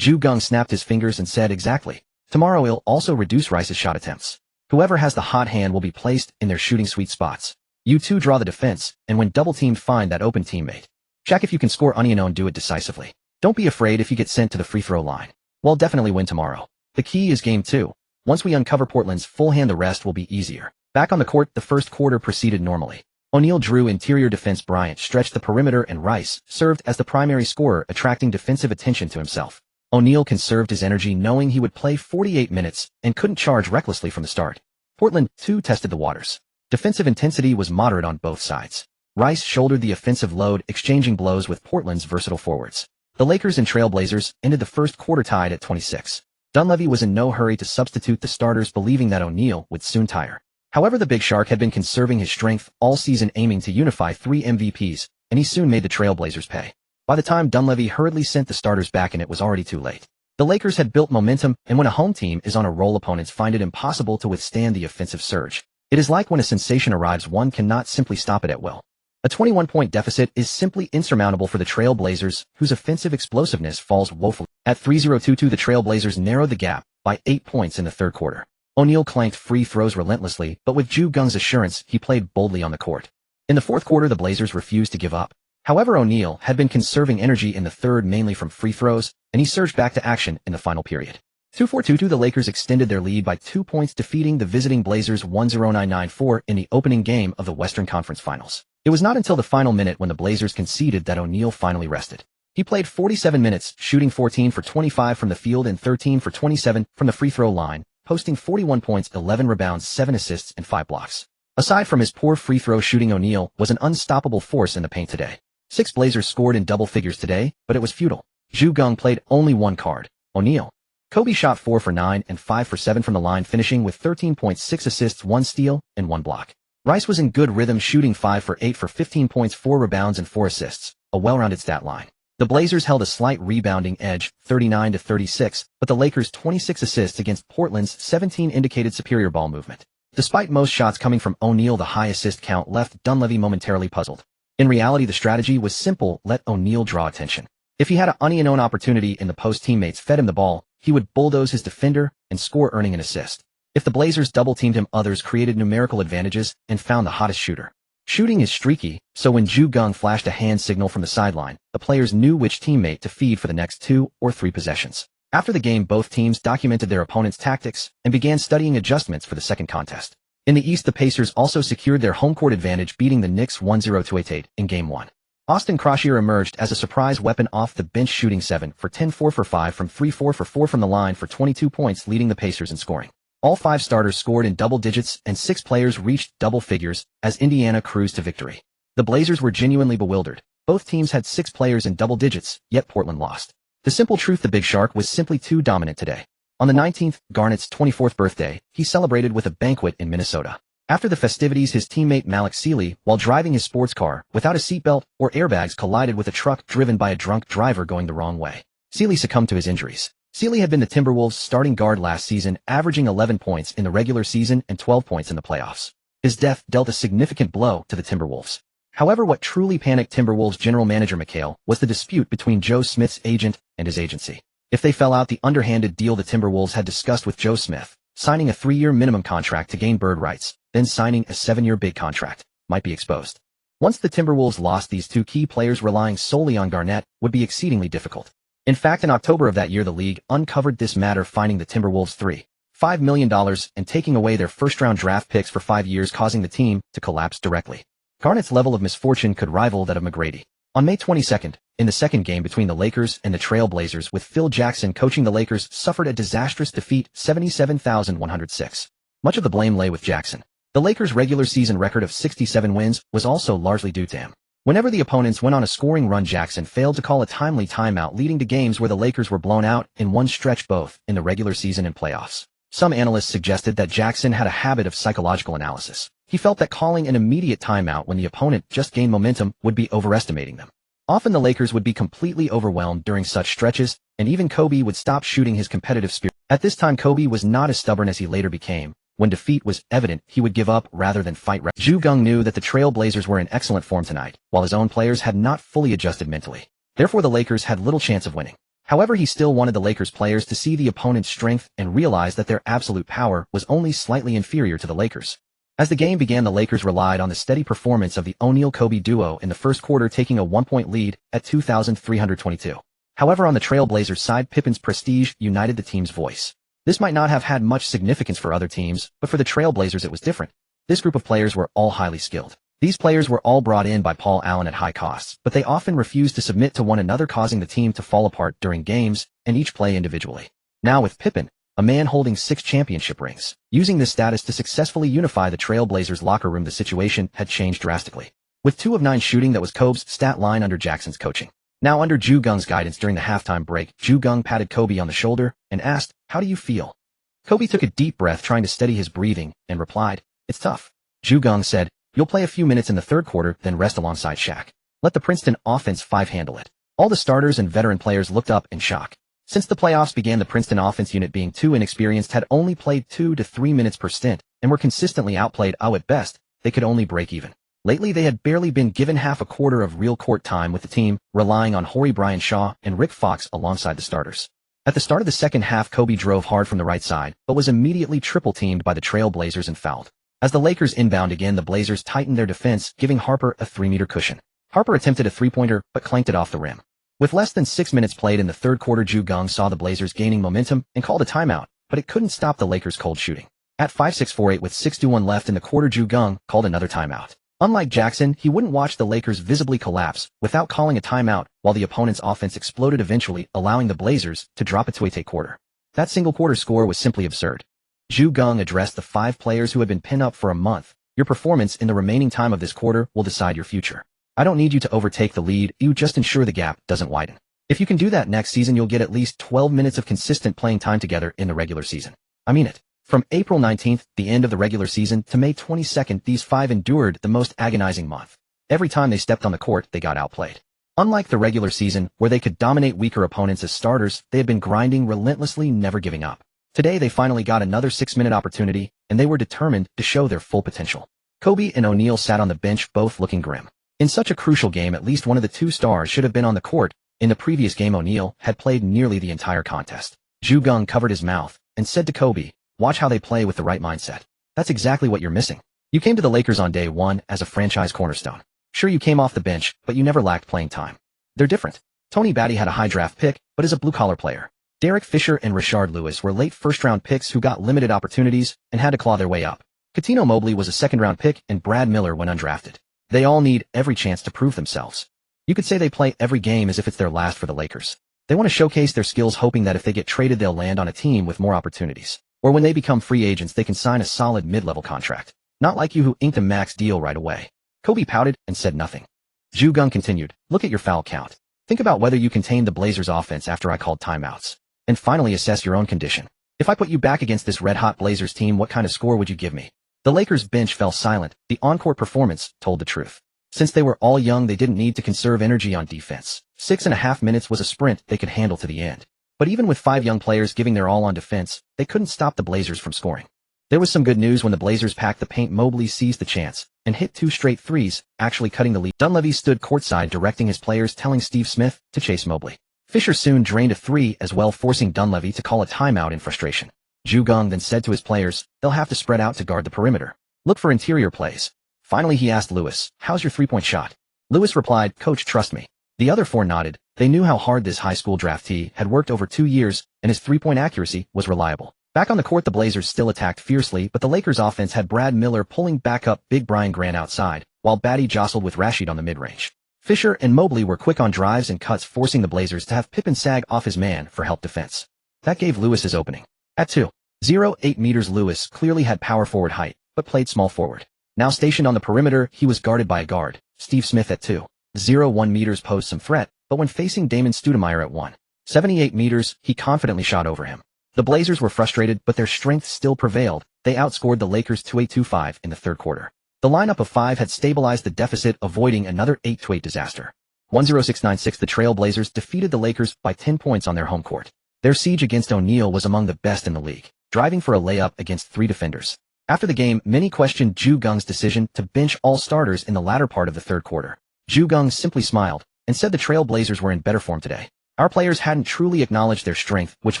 Geng snapped his fingers and said, "Exactly. Tomorrow we'll also reduce Rice's shot attempts. Whoever has the hot hand will be placed in their shooting sweet spots. You two draw the defense, and when double-teamed, find that open teammate. Shaq, if you can score unknown, do it decisively. Don't be afraid if you get sent to the free throw line. We'll definitely win tomorrow. The key is Game 2. Once we uncover Portland's full hand, the rest will be easier." Back on the court, the first quarter proceeded normally. O'Neal drew interior defense, Bryant stretched the perimeter, and Rice served as the primary scorer, attracting defensive attention to himself. O'Neal conserved his energy, knowing he would play 48 minutes and couldn't charge recklessly from the start. Portland, too, tested the waters. Defensive intensity was moderate on both sides. Rice shouldered the offensive load, exchanging blows with Portland's versatile forwards. The Lakers and Trailblazers ended the first quarter tied at 26. Dunleavy was in no hurry to substitute the starters, believing that O'Neal would soon tire. However, the Big Shark had been conserving his strength all season, aiming to unify 3 MVPs, and he soon made the Trailblazers pay. By the time Dunleavy hurriedly sent the starters back in, it was already too late. The Lakers had built momentum, and when a home team is on a roll, opponents find it impossible to withstand the offensive surge. It is like when a sensation arrives, one cannot simply stop it at will. A 21-point deficit is simply insurmountable for the Trailblazers, whose offensive explosiveness falls woefully. At 3-0-2-2, the Trailblazers narrowed the gap by 8 points in the third quarter. O'Neal clanked free throws relentlessly, but with Geng's assurance, he played boldly on the court. In the fourth quarter, the Blazers refused to give up. However, O'Neal had been conserving energy in the third, mainly from free throws, and he surged back to action in the final period. 2-4-2-2, the Lakers extended their lead by 2 points, defeating the visiting Blazers 1-0-9-9-4 in the opening game of the Western Conference Finals. It was not until the final minute when the Blazers conceded that O'Neal finally rested. He played 47 minutes, shooting 14 for 25 from the field and 13 for 27 from the free throw line, posting 41 points, 11 rebounds, 7 assists, and 5 blocks. Aside from his poor free throw shooting, O'Neal was an unstoppable force in the paint today. 6 Blazers scored in double figures today, but it was futile. Geng played only one card, O'Neal. Kobe shot 4 for 9 and 5 for 7 from the line, finishing with 13.6 assists, 1 steal, and 1 block. Rice was in good rhythm, shooting 5 for 8 for 15 points, 4 rebounds, and 4 assists, a well-rounded stat line. The Blazers held a slight rebounding edge, 39-36, but the Lakers' 26 assists against Portland's 17 indicated superior ball movement. Despite most shots coming from O'Neal, the high assist count left Dunleavy momentarily puzzled. In reality, the strategy was simple: let O'Neal draw attention. If he had an unknown opportunity in the post, teammates fed him the ball, he would bulldoze his defender and score, earning an assist. If the Blazers double-teamed him, others created numerical advantages and found the hottest shooter. Shooting is streaky, so when Geng flashed a hand signal from the sideline, the players knew which teammate to feed for the next 2 or 3 possessions. After the game, both teams documented their opponent's tactics and began studying adjustments for the second contest. In the East, the Pacers also secured their home court advantage, beating the Knicks 1-0-8 in Game 1. Austin Croshier emerged as a surprise weapon off the bench, shooting 7 for 10, 4 for 5 from 3, 4 for 4 from the line for 22 points, leading the Pacers in scoring. All 5 starters scored in double digits, and 6 players reached double figures as Indiana cruised to victory. The Blazers were genuinely bewildered. Both teams had 6 players in double digits, yet Portland lost. The simple truth: the Big Shark was simply too dominant today. On the 19th, Garnett's 24th birthday, he celebrated with a banquet in Minnesota. After the festivities, his teammate Malik Sealy, while driving his sports car without a seatbelt or airbags, collided with a truck driven by a drunk driver going the wrong way. Sealy succumbed to his injuries. Sealy had been the Timberwolves' starting guard last season, averaging 11 points in the regular season and 12 points in the playoffs. His death dealt a significant blow to the Timberwolves. However, what truly panicked Timberwolves general manager McHale was the dispute between Joe Smith's agent and his agency. If they fell out, the underhanded deal the Timberwolves had discussed with Joe Smith, signing a 3-year minimum contract to gain bird rights, then signing a 7-year big contract, might be exposed. Once the Timberwolves lost these 2 key players, relying solely on Garnett would be exceedingly difficult. In fact, in October of that year, the league uncovered this matter, fining the Timberwolves $3.5 million and taking away their first-round draft picks for 5 years, causing the team to collapse directly. Garnett's level of misfortune could rival that of McGrady. On May 22nd, in the second game between the Lakers and the Trailblazers, with Phil Jackson coaching, the Lakers suffered a disastrous defeat, 77,106. Much of the blame lay with Jackson. The Lakers' regular season record of 67 wins was also largely due to him. Whenever the opponents went on a scoring run, Jackson failed to call a timely timeout, leading to games where the Lakers were blown out in one stretch, both in the regular season and playoffs. Some analysts suggested that Jackson had a habit of psychological analysis. He felt that calling an immediate timeout when the opponent just gained momentum would be overestimating them. Often the Lakers would be completely overwhelmed during such stretches, and even Kobe would stop shooting his competitive spirit. At this time, Kobe was not as stubborn as he later became. When defeat was evident, he would give up rather than fight. Geng knew that the Trailblazers were in excellent form tonight, while his own players had not fully adjusted mentally. Therefore, the Lakers had little chance of winning. However, he still wanted the Lakers players to see the opponent's strength and realize that their absolute power was only slightly inferior to the Lakers. As the game began, the Lakers relied on the steady performance of the O'Neal-Kobe duo in the first quarter, taking a 1-point lead at 2,322. However, on the Trailblazers side, Pippen's prestige united the team's voice. This might not have had much significance for other teams, but for the Trailblazers it was different. This group of players were all highly skilled. These players were all brought in by Paul Allen at high costs, but they often refused to submit to one another, causing the team to fall apart during games and each play individually. Now with Pippen, a man holding 6 championship rings. Using this status to successfully unify the Trail Blazers locker room, the situation had changed drastically. With 2 of 9 shooting, that was Kobe's stat line under Jackson's coaching. Now under Geng's guidance during the halftime break, Geng patted Kobe on the shoulder and asked, "How do you feel?" Kobe took a deep breath, trying to steady his breathing, and replied, "It's tough." Geng said, "You'll play a few minutes in the third quarter, then rest alongside Shaq. Let the Princeton offense 5 handle it." All the starters and veteran players looked up in shock. Since the playoffs began, the Princeton offense unit, being too inexperienced, had only played 2 to 3 minutes per stint and were consistently outplayed. At best, they could only break even. Lately, they had barely been given half a quarter of real court time, with the team relying on Horry Brian Shaw and Rick Fox alongside the starters. At the start of the second half, Kobe drove hard from the right side, but was immediately triple-teamed by the Trail Blazers and fouled. As the Lakers inbound again, the Blazers tightened their defense, giving Harper a 3-meter cushion. Harper attempted a three-pointer, but clanked it off the rim. With less than 6 minutes played in the third quarter, Geng saw the Blazers gaining momentum and called a timeout, but it couldn't stop the Lakers' cold shooting. At 5:6:48 with 6:1 left in the quarter, Geng called another timeout. Unlike Jackson, he wouldn't watch the Lakers visibly collapse without calling a timeout, while the opponent's offense exploded, eventually allowing the Blazers to drop it to a quarter. That single quarter score was simply absurd. Geng addressed the 5 players who had been pinned up for a month. "Your performance in the remaining time of this quarter will decide your future. I don't need you to overtake the lead, you just ensure the gap doesn't widen. If you can do that next season, you'll get at least 12 minutes of consistent playing time together in the regular season. I mean it." From April 19th, the end of the regular season, to May 22nd, these 5 endured the most agonizing month. Every time they stepped on the court, they got outplayed. Unlike the regular season, where they could dominate weaker opponents as starters, they had been grinding relentlessly, never giving up. Today, they finally got another 6-minute opportunity, and they were determined to show their full potential. Kobe and O'Neal sat on the bench, both looking grim. In such a crucial game, at least one of the 2 stars should have been on the court. In the previous game, O'Neal had played nearly the entire contest. Geng covered his mouth and said to Kobe, "Watch how they play with the right mindset. That's exactly what you're missing. You came to the Lakers on day 1 as a franchise cornerstone. Sure, you came off the bench, but you never lacked playing time. They're different. Tony Batty had a high draft pick, but is a blue-collar player. Derek Fisher and Rashard Lewis were late first-round picks who got limited opportunities and had to claw their way up. Coutinho Mobley was a second-round pick, and Brad Miller went undrafted. They all need every chance to prove themselves. You could say they play every game as if it's their last for the Lakers. They want to showcase their skills, hoping that if they get traded, they'll land on a team with more opportunities. Or when they become free agents, they can sign a solid mid-level contract. Not like you, who inked a max deal right away." Kobe pouted and said nothing. Geng continued, "Look at your foul count. Think about whether you contained the Blazers' offense after I called timeouts. And finally assess your own condition. If I put you back against this red-hot Blazers team, what kind of score would you give me?" The Lakers' bench fell silent. The on-court performance told the truth. Since they were all young, they didn't need to conserve energy on defense. 6.5 minutes was a sprint they could handle to the end. But even with 5 young players giving their all on defense, they couldn't stop the Blazers from scoring. There was some good news when the Blazers packed the paint. Mobley seized the chance and hit 2 straight threes, actually cutting the lead. Dunleavy stood courtside directing his players, telling Steve Smith to chase Mobley. Fisher soon drained a 3 as well, forcing Dunleavy to call a timeout in frustration. Geng then said to his players, "They'll have to spread out to guard the perimeter. Look for interior plays." Finally, he asked Lewis, "How's your 3-point shot?" Lewis replied, "Coach, trust me." The other 4 nodded. They knew how hard this high school draftee had worked over 2 years, and his 3-point accuracy was reliable. Back on the court, the Blazers still attacked fiercely, but the Lakers' offense had Brad Miller pulling back up big Brian Grant outside, while Batty jostled with Rashid on the mid-range. Fisher and Mobley were quick on drives and cuts, forcing the Blazers to have Pippen sag off his man for help defense. That gave Lewis his opening. At 2.08 meters, Lewis clearly had power forward height, but played small forward. Now stationed on the perimeter, he was guarded by a guard. Steve Smith at 2.01 meters posed some threat, but when facing Damon Stoudemire at 1.78 meters, he confidently shot over him. The Blazers were frustrated, but their strength still prevailed. They outscored the Lakers 28-25 in the third quarter. The lineup of 5 had stabilized the deficit, avoiding another 8-8 disaster. 106-96, the Trail Blazers defeated the Lakers by 10 points on their home court. Their siege against O'Neal was among the best in the league, driving for a layup against 3 defenders. After the game, many questioned Geng's decision to bench all starters in the latter part of the third quarter. Geng simply smiled and said the Trail Blazers were in better form today. Our players hadn't truly acknowledged their strength, which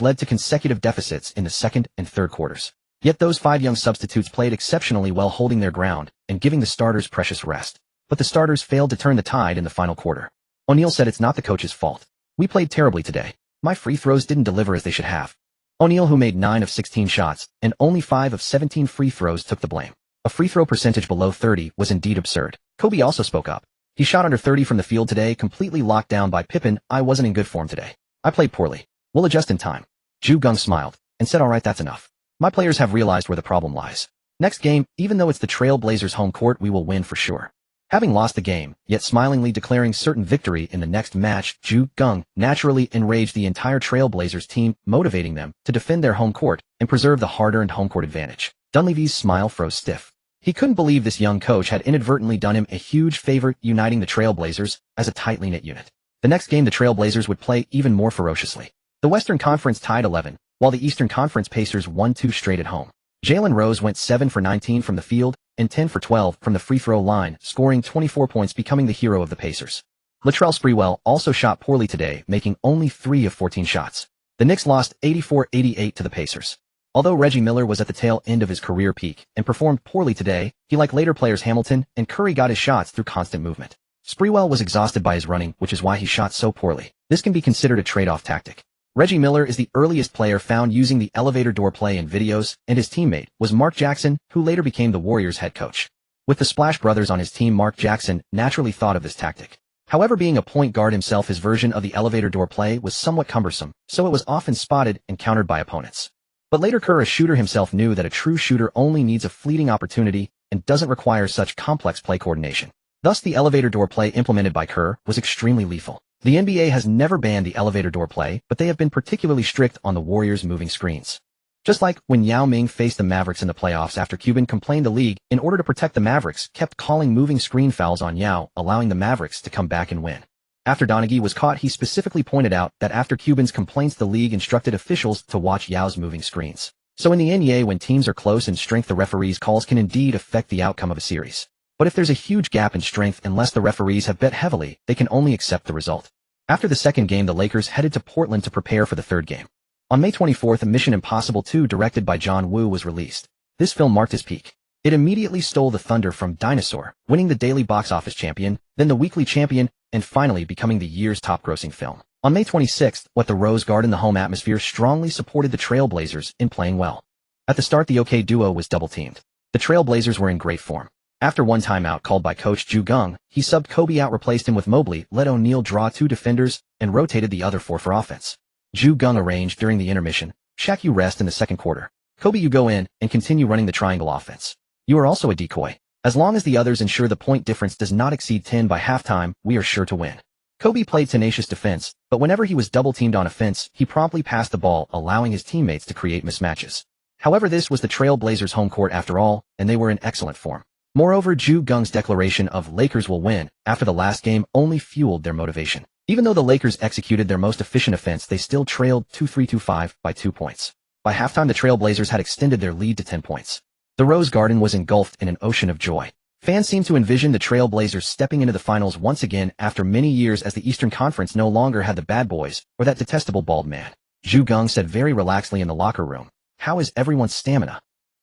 led to consecutive deficits in the second and third quarters. Yet those 5 young substitutes played exceptionally well, holding their ground and giving the starters precious rest. But the starters failed to turn the tide in the final quarter. O'Neal said, "It's not the coach's fault. We played terribly today. My free throws didn't deliver as they should have." O'Neal, who made 9 of 16 shots and only 5 of 17 free throws, took the blame. A free throw percentage below 30 was indeed absurd. Kobe also spoke up. He shot under 30 from the field today, completely locked down by Pippen. "I wasn't in good form today. I played poorly. We'll adjust in time." Geng smiled and and said alright, that's enough. My players have realized where the problem lies. Next game, even though it's the Trail Blazers' home court, we will win for sure. Having lost the game, yet smilingly declaring certain victory in the next match, Geng naturally enraged the entire Trail Blazers team, motivating them to defend their home court and preserve the hard-earned home court advantage. Dunleavy's smile froze stiff. He couldn't believe this young coach had inadvertently done him a huge favor, uniting the Trail Blazers as a tightly knit unit. The next game the Trail Blazers would play even more ferociously. The Western Conference tied 11, while the Eastern Conference Pacers won 2 straight at home. Jalen Rose went 7 for 19 from the field and 10 for 12 from the free throw line, scoring 24 points, becoming the hero of the Pacers. Latrell Sprewell also shot poorly today, making only 3 of 14 shots. The Knicks lost 84-88 to the Pacers. Although Reggie Miller was at the tail end of his career peak and performed poorly today, he, like later players Hamilton and Curry, got his shots through constant movement. Sprewell was exhausted by his running, which is why he shot so poorly. This can be considered a trade-off tactic. Reggie Miller is the earliest player found using the elevator door play in videos, and his teammate was Mark Jackson, who later became the Warriors' head coach. With the Splash Brothers on his team, Mark Jackson naturally thought of this tactic. However, being a point guard himself, his version of the elevator door play was somewhat cumbersome, so it was often spotted and countered by opponents. But later Kerr, a shooter himself, knew that a true shooter only needs a fleeting opportunity and doesn't require such complex play coordination. Thus, the elevator door play implemented by Kerr was extremely lethal. The NBA has never banned the elevator door play, but they have been particularly strict on the Warriors' moving screens. Just like when Yao Ming faced the Mavericks in the playoffs after Cuban complained, the league, in order to protect the Mavericks, kept calling moving screen fouls on Yao, allowing the Mavericks to come back and win. After Donaghy was caught, he specifically pointed out that after Cuban's complaints, the league instructed officials to watch Yao's moving screens. So in the NBA, when teams are close in strength, the referees' calls can indeed affect the outcome of a series. But if there's a huge gap in strength, unless the referees have bet heavily, they can only accept the result. After the second game, the Lakers headed to Portland to prepare for the third game. On May 24th, a Mission Impossible 2 directed by John Woo was released. This film marked his peak. It immediately stole the thunder from Dinosaur, winning the daily box office champion, then the weekly champion, and finally becoming the year's top-grossing film. On May 26th, the Rose Garden, the home atmosphere strongly supported the Trail Blazers in playing well. At the start, the OK duo was double-teamed. The Trail Blazers were in great form. After one timeout called by coach Geng, he subbed Kobe out, replaced him with Mobley, let O'Neal draw 2 defenders, and rotated the other 4 for offense. Geng arranged during the intermission, "Shaq, you rest in the second quarter. Kobe, you go in and continue running the triangle offense. You are also a decoy. As long as the others ensure the point difference does not exceed 10 by halftime, we are sure to win." Kobe played tenacious defense, but whenever he was double-teamed on offense, he promptly passed the ball, allowing his teammates to create mismatches. However, this was the Trail Blazers' home court after all, and they were in excellent form. Moreover, Geng's declaration of "Lakers will win" after the last game only fueled their motivation. Even though the Lakers executed their most efficient offense, they still trailed 2-3-2-5 by 2 points. By halftime, the Trail Blazers had extended their lead to 10 points. The Rose Garden was engulfed in an ocean of joy. Fans seemed to envision the Trail Blazers stepping into the finals once again after many years, as the Eastern Conference no longer had the bad boys or that detestable bald man. Geng said very relaxedly in the locker room, "How is everyone's stamina?"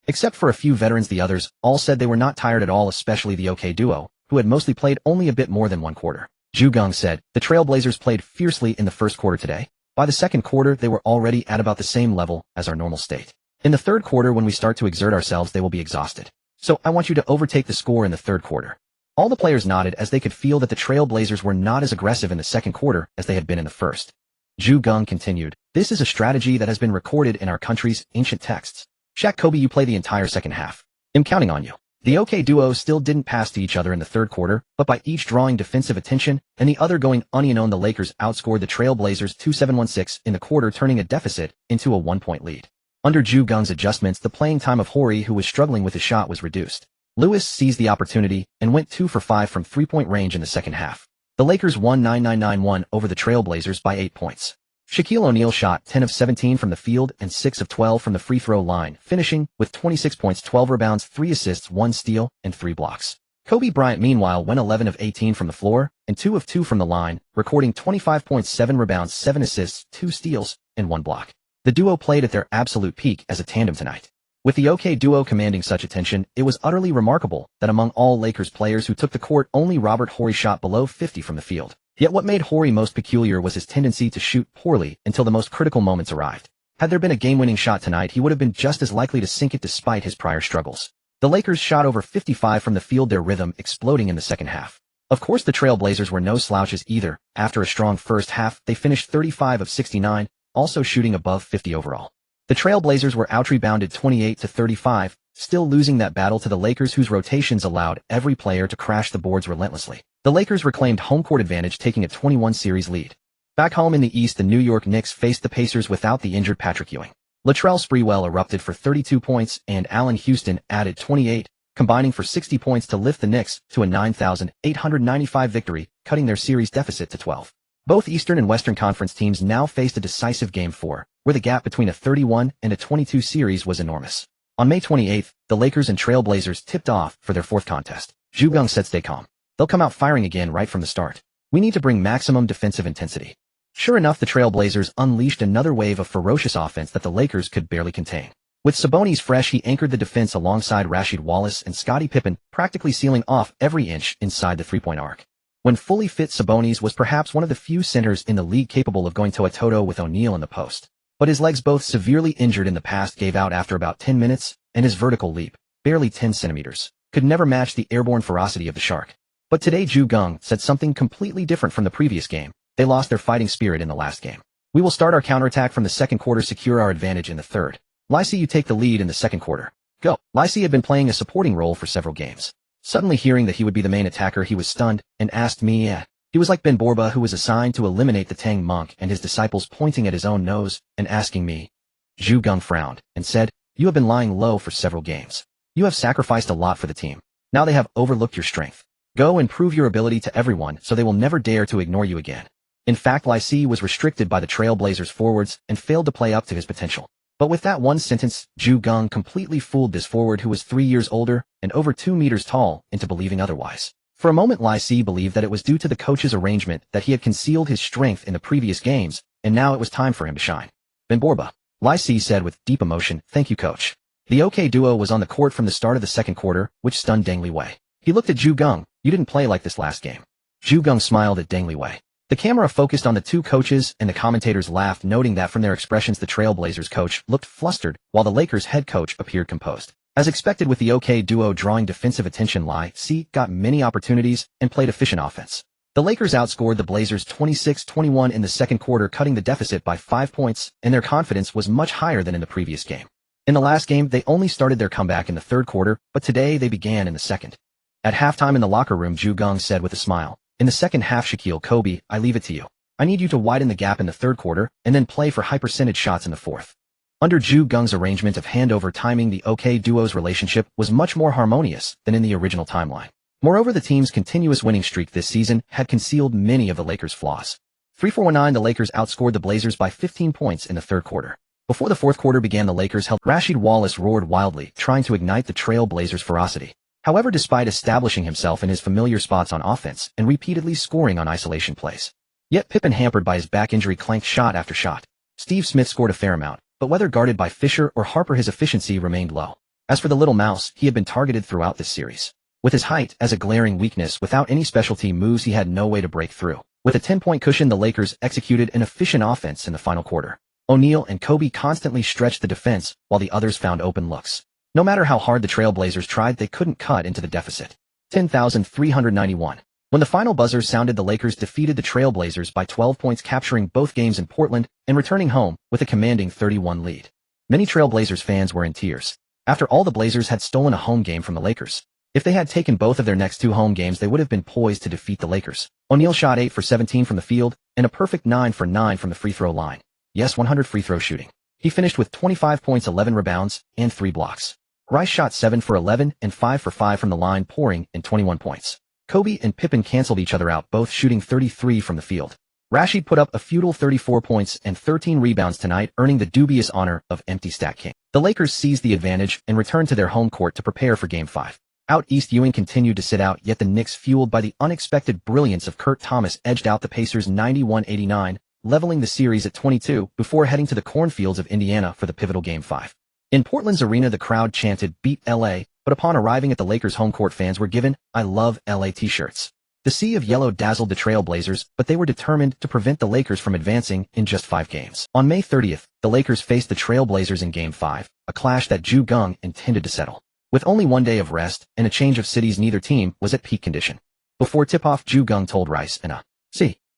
Except for a few veterans, the others all said they were not tired at all, especially the OK duo, who had mostly played only a bit more than one quarter. Geng said, "The Trail Blazers played fiercely in the first quarter today. By the second quarter, they were already at about the same level as our normal state. In the third quarter, when we start to exert ourselves, they will be exhausted. So I want you to overtake the score in the third quarter." All the players nodded, as they could feel that the Trail Blazers were not as aggressive in the second quarter as they had been in the first. Geng continued, "This is a strategy that has been recorded in our country's ancient texts. Shaq, Kobe, you play the entire second half. I'm counting on you." The OK duo still didn't pass to each other in the third quarter, but by each drawing defensive attention and the other going unknown, the Lakers outscored the Trail Blazers 2-7-1-6 in the quarter, turning a deficit into a 1-point lead. Under Geng's adjustments, the playing time of Horry, who was struggling with his shot, was reduced. Lewis seized the opportunity and went 2 for 5 from 3-point range in the second half. The Lakers won 9-9-9-1 over the Trail Blazers by 8 points. Shaquille O'Neal shot 10 of 17 from the field and 6 of 12 from the free throw line, finishing with 26 points, 12 rebounds, 3 assists, 1 steal, and 3 blocks. Kobe Bryant, meanwhile, went 11 of 18 from the floor and 2 of 2 from the line, recording 25 points, 7 rebounds, 7 assists, 2 steals, and 1 block. The duo played at their absolute peak as a tandem tonight. With the OK duo commanding such attention, it was utterly remarkable that among all Lakers players who took the court, only Robert Horry shot below 50 from the field. Yet what made Horry most peculiar was his tendency to shoot poorly until the most critical moments arrived. Had there been a game-winning shot tonight, he would have been just as likely to sink it despite his prior struggles. The Lakers shot over 55 from the field, their rhythm exploding in the second half. Of course, the Trail Blazers were no slouches either. After a strong first half, they finished 35 of 69, also shooting above 50 overall. The Trailblazers were out-rebounded 28-35, still losing that battle to the Lakers, whose rotations allowed every player to crash the boards relentlessly. The Lakers reclaimed home court advantage, taking a 21-series lead. Back home in the East, the New York Knicks faced the Pacers without the injured Patrick Ewing. Latrell Sprewell erupted for 32 points, and Allen Houston added 28, combining for 60 points to lift the Knicks to a 9,895 victory, cutting their series deficit to 12. Both Eastern and Western Conference teams now faced a decisive Game 4, where the gap between a 31 and a 22 series was enormous. On May 28th, the Lakers and Trailblazers tipped off for their fourth contest. Geng said, "Stay calm. They'll come out firing again right from the start. We need to bring maximum defensive intensity." Sure enough, the Trailblazers unleashed another wave of ferocious offense that the Lakers could barely contain. With Sabonis fresh, he anchored the defense alongside Rasheed Wallace and Scottie Pippen, practically sealing off every inch inside the three-point arc. When fully fit, Sabonis was perhaps one of the few centers in the league capable of going toe-to-toe with O'Neal in the post. But his legs, both severely injured in the past, gave out after about 10 minutes, and his vertical leap, barely 10 centimeters, could never match the airborne ferocity of the Shark. But today Geng said something completely different from the previous game. They lost their fighting spirit in the last game. "We will start our counterattack from the second quarter, secure our advantage in the third. Lycée, you take the lead in the second quarter. Go." Lycée had been playing a supporting role for several games. Suddenly hearing that he would be the main attacker, he was stunned and asked me, He was like Ben Borba, who was assigned to eliminate the Tang monk and his disciples, pointing at his own nose and asking me. Geng frowned and said, "You have been lying low for several games. You have sacrificed a lot for the team. Now they have overlooked your strength. Go and prove your ability to everyone so they will never dare to ignore you again." In fact, Lycée was restricted by the Trailblazers forwards and failed to play up to his potential. But with that one sentence, Geng completely fooled this forward, who was 3 years older and over 2 meters tall, into believing otherwise. For a moment, Lycée believed that it was due to the coach's arrangement that he had concealed his strength in the previous games, and now it was time for him to shine. "Ben Borba," Lycée said with deep emotion, "Thank you, coach." The OK duo was on the court from the start of the second quarter, which stunned Deng Liwei. He looked at Geng. "You didn't play like this last game." Geng smiled at Deng Liwei. The camera focused on the two coaches, and the commentators laughed, noting that from their expressions the Trailblazers coach looked flustered, while the Lakers head coach appeared composed. As expected, with the OK duo drawing defensive attention, Lycée got many opportunities and played efficient offense. The Lakers outscored the Blazers 26-21 in the second quarter, cutting the deficit by 5 points, and their confidence was much higher than in the previous game. In the last game, they only started their comeback in the third quarter, but today they began in the second. At halftime in the locker room, Geng said with a smile, "In the second half, Shaquille Kobe, I leave it to you. I need you to widen the gap in the third quarter and then play for high percentage shots in the fourth." Under Geng's arrangement of handover timing, the OK duo's relationship was much more harmonious than in the original timeline. Moreover, the team's continuous winning streak this season had concealed many of the Lakers' flaws. 3-4-19, the Lakers outscored the Blazers by 15 points in the third quarter. Before the fourth quarter began, the Lakers held. Rasheed Wallace roared wildly, trying to ignite the Trailblazers' ferocity. However, despite establishing himself in his familiar spots on offense and repeatedly scoring on isolation plays, yet Pippen, hampered by his back injury, clanked shot after shot. Steve Smith scored a fair amount, but whether guarded by Fisher or Harper, his efficiency remained low. As for the little mouse, he had been targeted throughout this series. With his height as a glaring weakness, without any specialty moves, he had no way to break through. With a 10-point cushion, the Lakers executed an efficient offense in the final quarter. O'Neal and Kobe constantly stretched the defense, while the others found open looks. No matter how hard the Trailblazers tried, they couldn't cut into the deficit. 10,391. When the final buzzer sounded, the Lakers defeated the Trailblazers by 12 points, capturing both games in Portland and returning home with a commanding 31 lead. Many Trailblazers fans were in tears. After all, the Blazers had stolen a home game from the Lakers. If they had taken both of their next two home games, they would have been poised to defeat the Lakers. O'Neal shot 8 for 17 from the field and a perfect 9 for 9 from the free throw line. Yes, 100 free throw shooting. He finished with 25 points, 11 rebounds, and 3 blocks. Rice shot 7 for 11 and 5 for 5 from the line, pouring in 21 points. Kobe and Pippen canceled each other out, both shooting 33 from the field. Rasheed put up a futile 34 points and 13 rebounds tonight, earning the dubious honor of empty stat king. The Lakers seized the advantage and returned to their home court to prepare for Game 5. Out east, Ewing continued to sit out, yet the Knicks, fueled by the unexpected brilliance of Kurt Thomas, edged out the Pacers 91-89, leveling the series at 22 before heading to the cornfields of Indiana for the pivotal Game 5. In Portland's arena, the crowd chanted, "Beat LA," but upon arriving at the Lakers' home court, fans were given "I Love LA" t-shirts. The sea of yellow dazzled the Trailblazers, but they were determined to prevent the Lakers from advancing in just 5 games. On May 30th, the Lakers faced the Trailblazers in Game 5, a clash that Geng intended to settle. With only 1 day of rest and a change of cities, neither team was at peak condition. Before tip-off, Geng told Rice and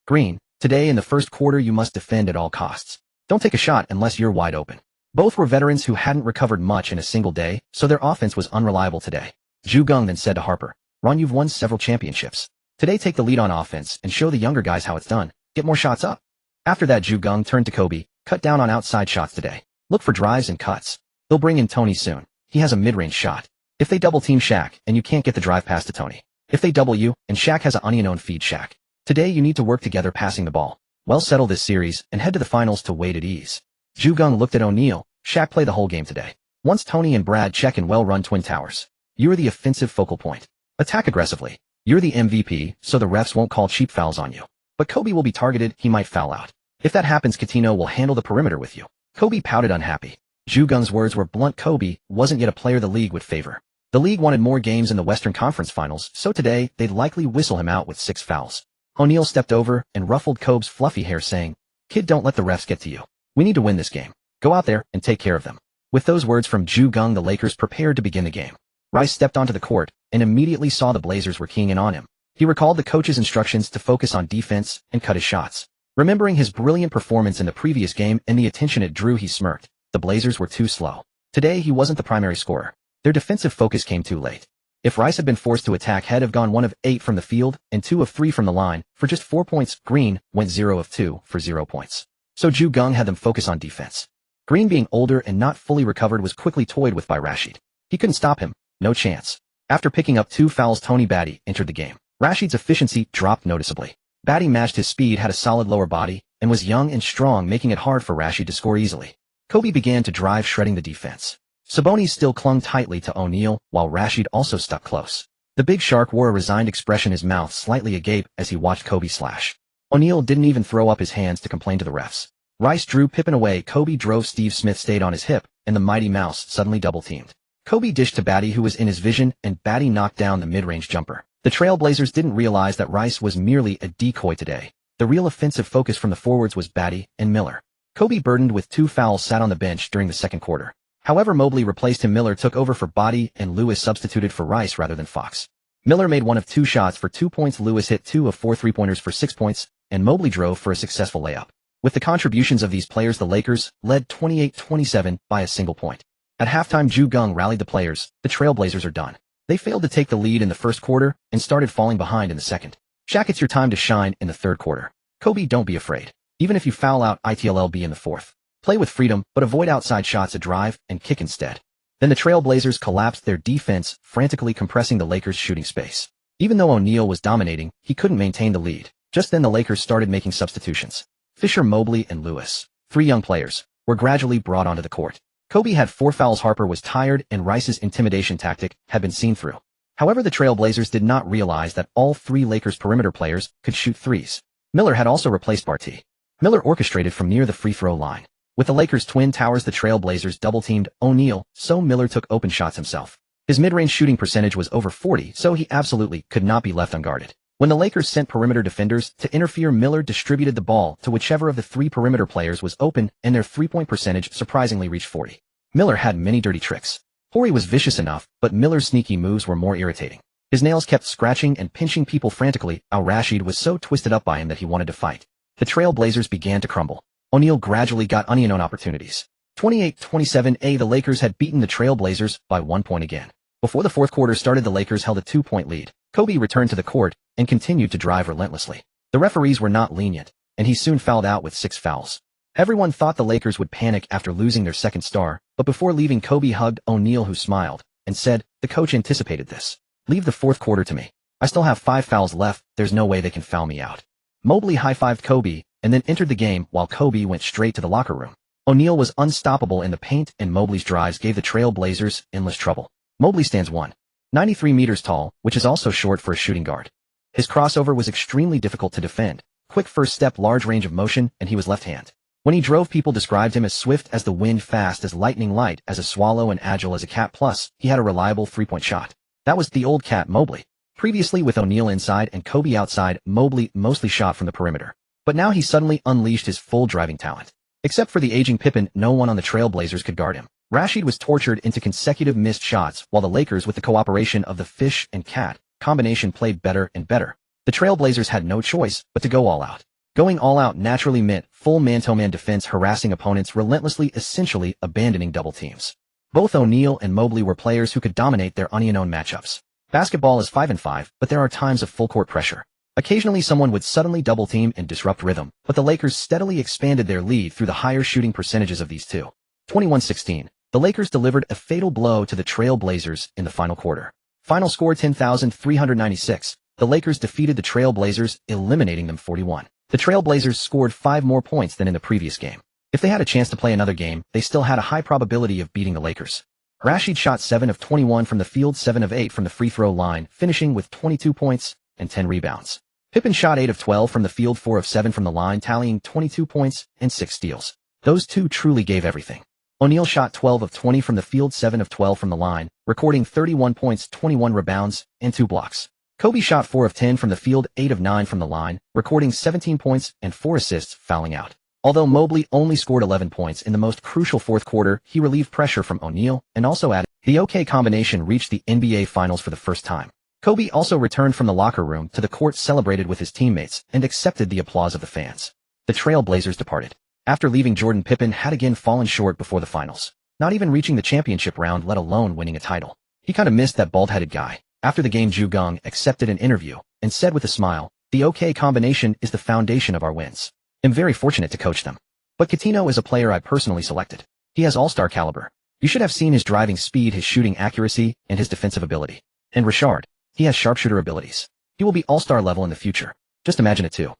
Green, "Today in the first quarter, you must defend at all costs. Don't take a shot unless you're wide open. Both were veterans who hadn't recovered much in a single day, so their offense was unreliable today. Geng then said to Harper, "Ron, you've won several championships. Today take the lead on offense and show the younger guys how it's done. Get more shots up." After that, Geng turned to Kobe, "Cut down on outside shots today. Look for drives and cuts. They'll bring in Tony soon. He has a mid-range shot. If they double-team Shaq and you can't get the drive pass to Tony. If they double you and Shaq has an onion feed Shaq. Today you need to work together passing the ball. Well, settle this series and head to the finals to wait at ease." Geng looked at O'Neal. "Shaq play the whole game today. Once Tony and Brad check in well-run Twin Towers. You're the offensive focal point. Attack aggressively. You're the MVP, so the refs won't call cheap fouls on you. But Kobe will be targeted, he might foul out. If that happens, Coutinho will handle the perimeter with you." Kobe pouted unhappy. Geng's words were blunt. Kobe wasn't yet a player the league would favor. The league wanted more games in the Western Conference Finals, so today they'd likely whistle him out with 6 fouls. O'Neal stepped over and ruffled Kobe's fluffy hair, saying, "Kid, don't let the refs get to you. We need to win this game. Go out there and take care of them." With those words from Geng, the Lakers prepared to begin the game. Rice stepped onto the court and immediately saw the Blazers were keying in on him. He recalled the coach's instructions to focus on defense and cut his shots. Remembering his brilliant performance in the previous game and the attention it drew, he smirked. The Blazers were too slow. Today he wasn't the primary scorer. Their defensive focus came too late. If Rice had been forced to attack, he'd have gone 1 of 8 from the field and 2 of 3 from the line for just 4 points. Green went 0 of 2 for 0 points. So Geng had them focus on defense. Green, being older and not fully recovered, was quickly toyed with by Rashid. He couldn't stop him. No chance. After picking up 2 fouls, Tony Batty entered the game. Rashid's efficiency dropped noticeably. Batty matched his speed, had a solid lower body, and was young and strong, making it hard for Rashid to score easily. Kobe began to drive, shredding the defense. Sabonis still clung tightly to O'Neal, while Rashid also stuck close. The big shark wore a resigned expression, his mouth slightly agape as he watched Kobe slash. O'Neal didn't even throw up his hands to complain to the refs. Rice drew Pippen away, Kobe drove, Steve Smith stayed on his hip, and the mighty mouse suddenly double-teamed. Kobe dished to Batty, who was in his vision, and Batty knocked down the mid-range jumper. The Trailblazers didn't realize that Rice was merely a decoy today. The real offensive focus from the forwards was Batty and Miller. Kobe, burdened with 2 fouls, sat on the bench during the second quarter. However, Mobley replaced him. Miller took over for Batty, and Lewis substituted for Rice rather than Fox. Miller made 1 of 2 shots for 2 points. Lewis hit 2 of 4 three-pointers for 6 points, and Mobley drove for a successful layup. With the contributions of these players, the Lakers led 28-27 by a single point. At halftime, Geng rallied the players. The Trailblazers are done. They failed to take the lead in the first quarter and started falling behind in the second. Shaq, it's your time to shine in the third quarter. Kobe, don't be afraid. Even if you foul out, it'll be in the fourth. Play with freedom, but avoid outside shots, a drive, and kick instead. Then the Trailblazers collapsed their defense, frantically compressing the Lakers' shooting space. Even though O'Neal was dominating, he couldn't maintain the lead. Just then the Lakers started making substitutions. Fisher, Mobley, and Lewis, 3 young players, were gradually brought onto the court. Kobe had 4 fouls, Harper was tired, and Rice's intimidation tactic had been seen through. However, the Trailblazers did not realize that all 3 Lakers perimeter players could shoot threes. Miller had also replaced Barty. Miller orchestrated from near the free throw line. With the Lakers' twin towers, the Trailblazers double-teamed O'Neal, so Miller took open shots himself. His mid-range shooting percentage was over 40, so he absolutely could not be left unguarded. When the Lakers sent perimeter defenders to interfere, Miller distributed the ball to whichever of the 3 perimeter players was open, and their three-point percentage surprisingly reached 40. Miller had many dirty tricks. Horry was vicious enough, but Miller's sneaky moves were more irritating. His nails kept scratching and pinching people frantically. Al-Rashid was so twisted up by him that he wanted to fight. The Trailblazers began to crumble. O'Neal gradually got unknown opportunities. 28-27, the Lakers had beaten the Trailblazers by 1 point again. Before the fourth quarter started, the Lakers held a 2-point lead. Kobe returned to the court and continued to drive relentlessly. The referees were not lenient, and he soon fouled out with 6 fouls. Everyone thought the Lakers would panic after losing their second star, but before leaving, Kobe hugged O'Neal, who smiled, and said, "The coach anticipated this. Leave the fourth quarter to me. I still have 5 fouls left, there's no way they can foul me out." Mobley high-fived Kobe, and then entered the game while Kobe went straight to the locker room. O'Neal was unstoppable in the paint, and Mobley's drives gave the Trailblazers endless trouble. Mobley stands 193 meters tall, which is also short for a shooting guard. His crossover was extremely difficult to defend. Quick first step, large range of motion, and he was left-hand. When he drove, people described him as swift as the wind, fast as lightning, light as a swallow, and agile as a cat. Plus, he had a reliable three-point shot. That was the old cat Mobley. Previously, with O'Neal inside and Kobe outside, Mobley mostly shot from the perimeter. But now he suddenly unleashed his full driving talent. Except for the aging Pippen, no one on the Trailblazers could guard him. Rashid was tortured into consecutive missed shots, while the Lakers, with the cooperation of the fish and cat combination, played better and better. The Trailblazers had no choice but to go all out. Going all out naturally meant full man-to-man defense, harassing opponents relentlessly, essentially abandoning double teams. Both O'Neal and Mobley were players who could dominate their unknown matchups. Basketball is 5-5, but there are times of full-court pressure. Occasionally someone would suddenly double-team and disrupt rhythm, but the Lakers steadily expanded their lead through the higher shooting percentages of these two. 21-16. The Lakers delivered a fatal blow to the Trail Blazers in the final quarter. Final score 10,396. The Lakers defeated the Trail Blazers, eliminating them 41. The Trail Blazers scored 5 more points than in the previous game. If they had a chance to play another game, they still had a high probability of beating the Lakers. Rashid shot 7 of 21 from the field, 7 of 8 from the free throw line, finishing with 22 points and 10 rebounds. Pippen shot 8 of 12 from the field, 4 of 7 from the line, tallying 22 points and 6 steals. Those two truly gave everything. O'Neal shot 12 of 20 from the field, 7 of 12 from the line, recording 31 points, 21 rebounds, and 2 blocks. Kobe shot 4 of 10 from the field, 8 of 9 from the line, recording 17 points and 4 assists, fouling out. Although Mobley only scored 11 points in the most crucial fourth quarter, he relieved pressure from O'Neal and also added. The OK combination reached the NBA Finals for the first time. Kobe also returned from the locker room to the court, celebrated with his teammates, and accepted the applause of the fans. The Trail Blazers departed. After leaving, Jordan, Pippen had again fallen short before the finals, not even reaching the championship round, let alone winning a title. He kind of missed that bald-headed guy. After the game, Geng accepted an interview and said with a smile, "The OK combination is the foundation of our wins. I'm very fortunate to coach them. But Coutinho is a player I personally selected. He has all-star caliber. You should have seen his driving speed, his shooting accuracy, and his defensive ability. And Richard, he has sharpshooter abilities. He will be all-star level in the future. Just imagine it too.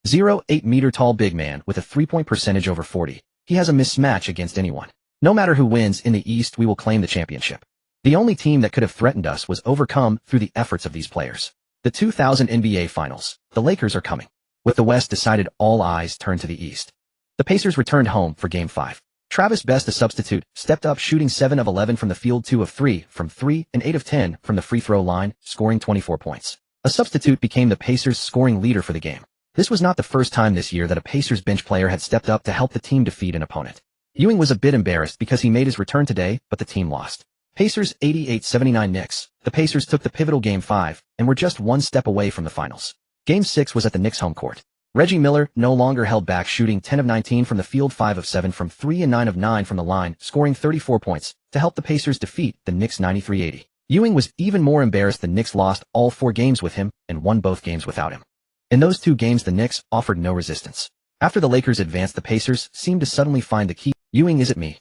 8-meter tall big man with a three-point percentage over 40. He has a mismatch against anyone. No matter who wins in the East, we will claim the championship. The only team that could have threatened us was overcome through the efforts of these players. The 2000 NBA Finals. The Lakers are coming. With the West decided, all eyes turned to the East. The Pacers returned home for Game 5. Travis Best, a substitute, stepped up, shooting 7 of 11 from the field, 2 of 3 from 3, and 8 of 10 from the free throw line, scoring 24 points. A substitute became the Pacers' scoring leader for the game. This was not the first time this year that a Pacers bench player had stepped up to help the team defeat an opponent. Ewing was a bit embarrassed because he made his return today, but the team lost. Pacers 88-79 Knicks. The Pacers took the pivotal Game 5 and were just one step away from the finals. Game 6 was at the Knicks' home court. Reggie Miller no longer held back, shooting 10 of 19 from the field, 5 of 7 from 3 and 9 of 9 from the line, scoring 34 points to help the Pacers defeat the Knicks 93-80. Ewing was even more embarrassed. The Knicks lost all 4 games with him and won both games without him. In those 2 games, the Knicks offered no resistance. After the Lakers advanced, the Pacers seemed to suddenly find the key. Ewing, is it me?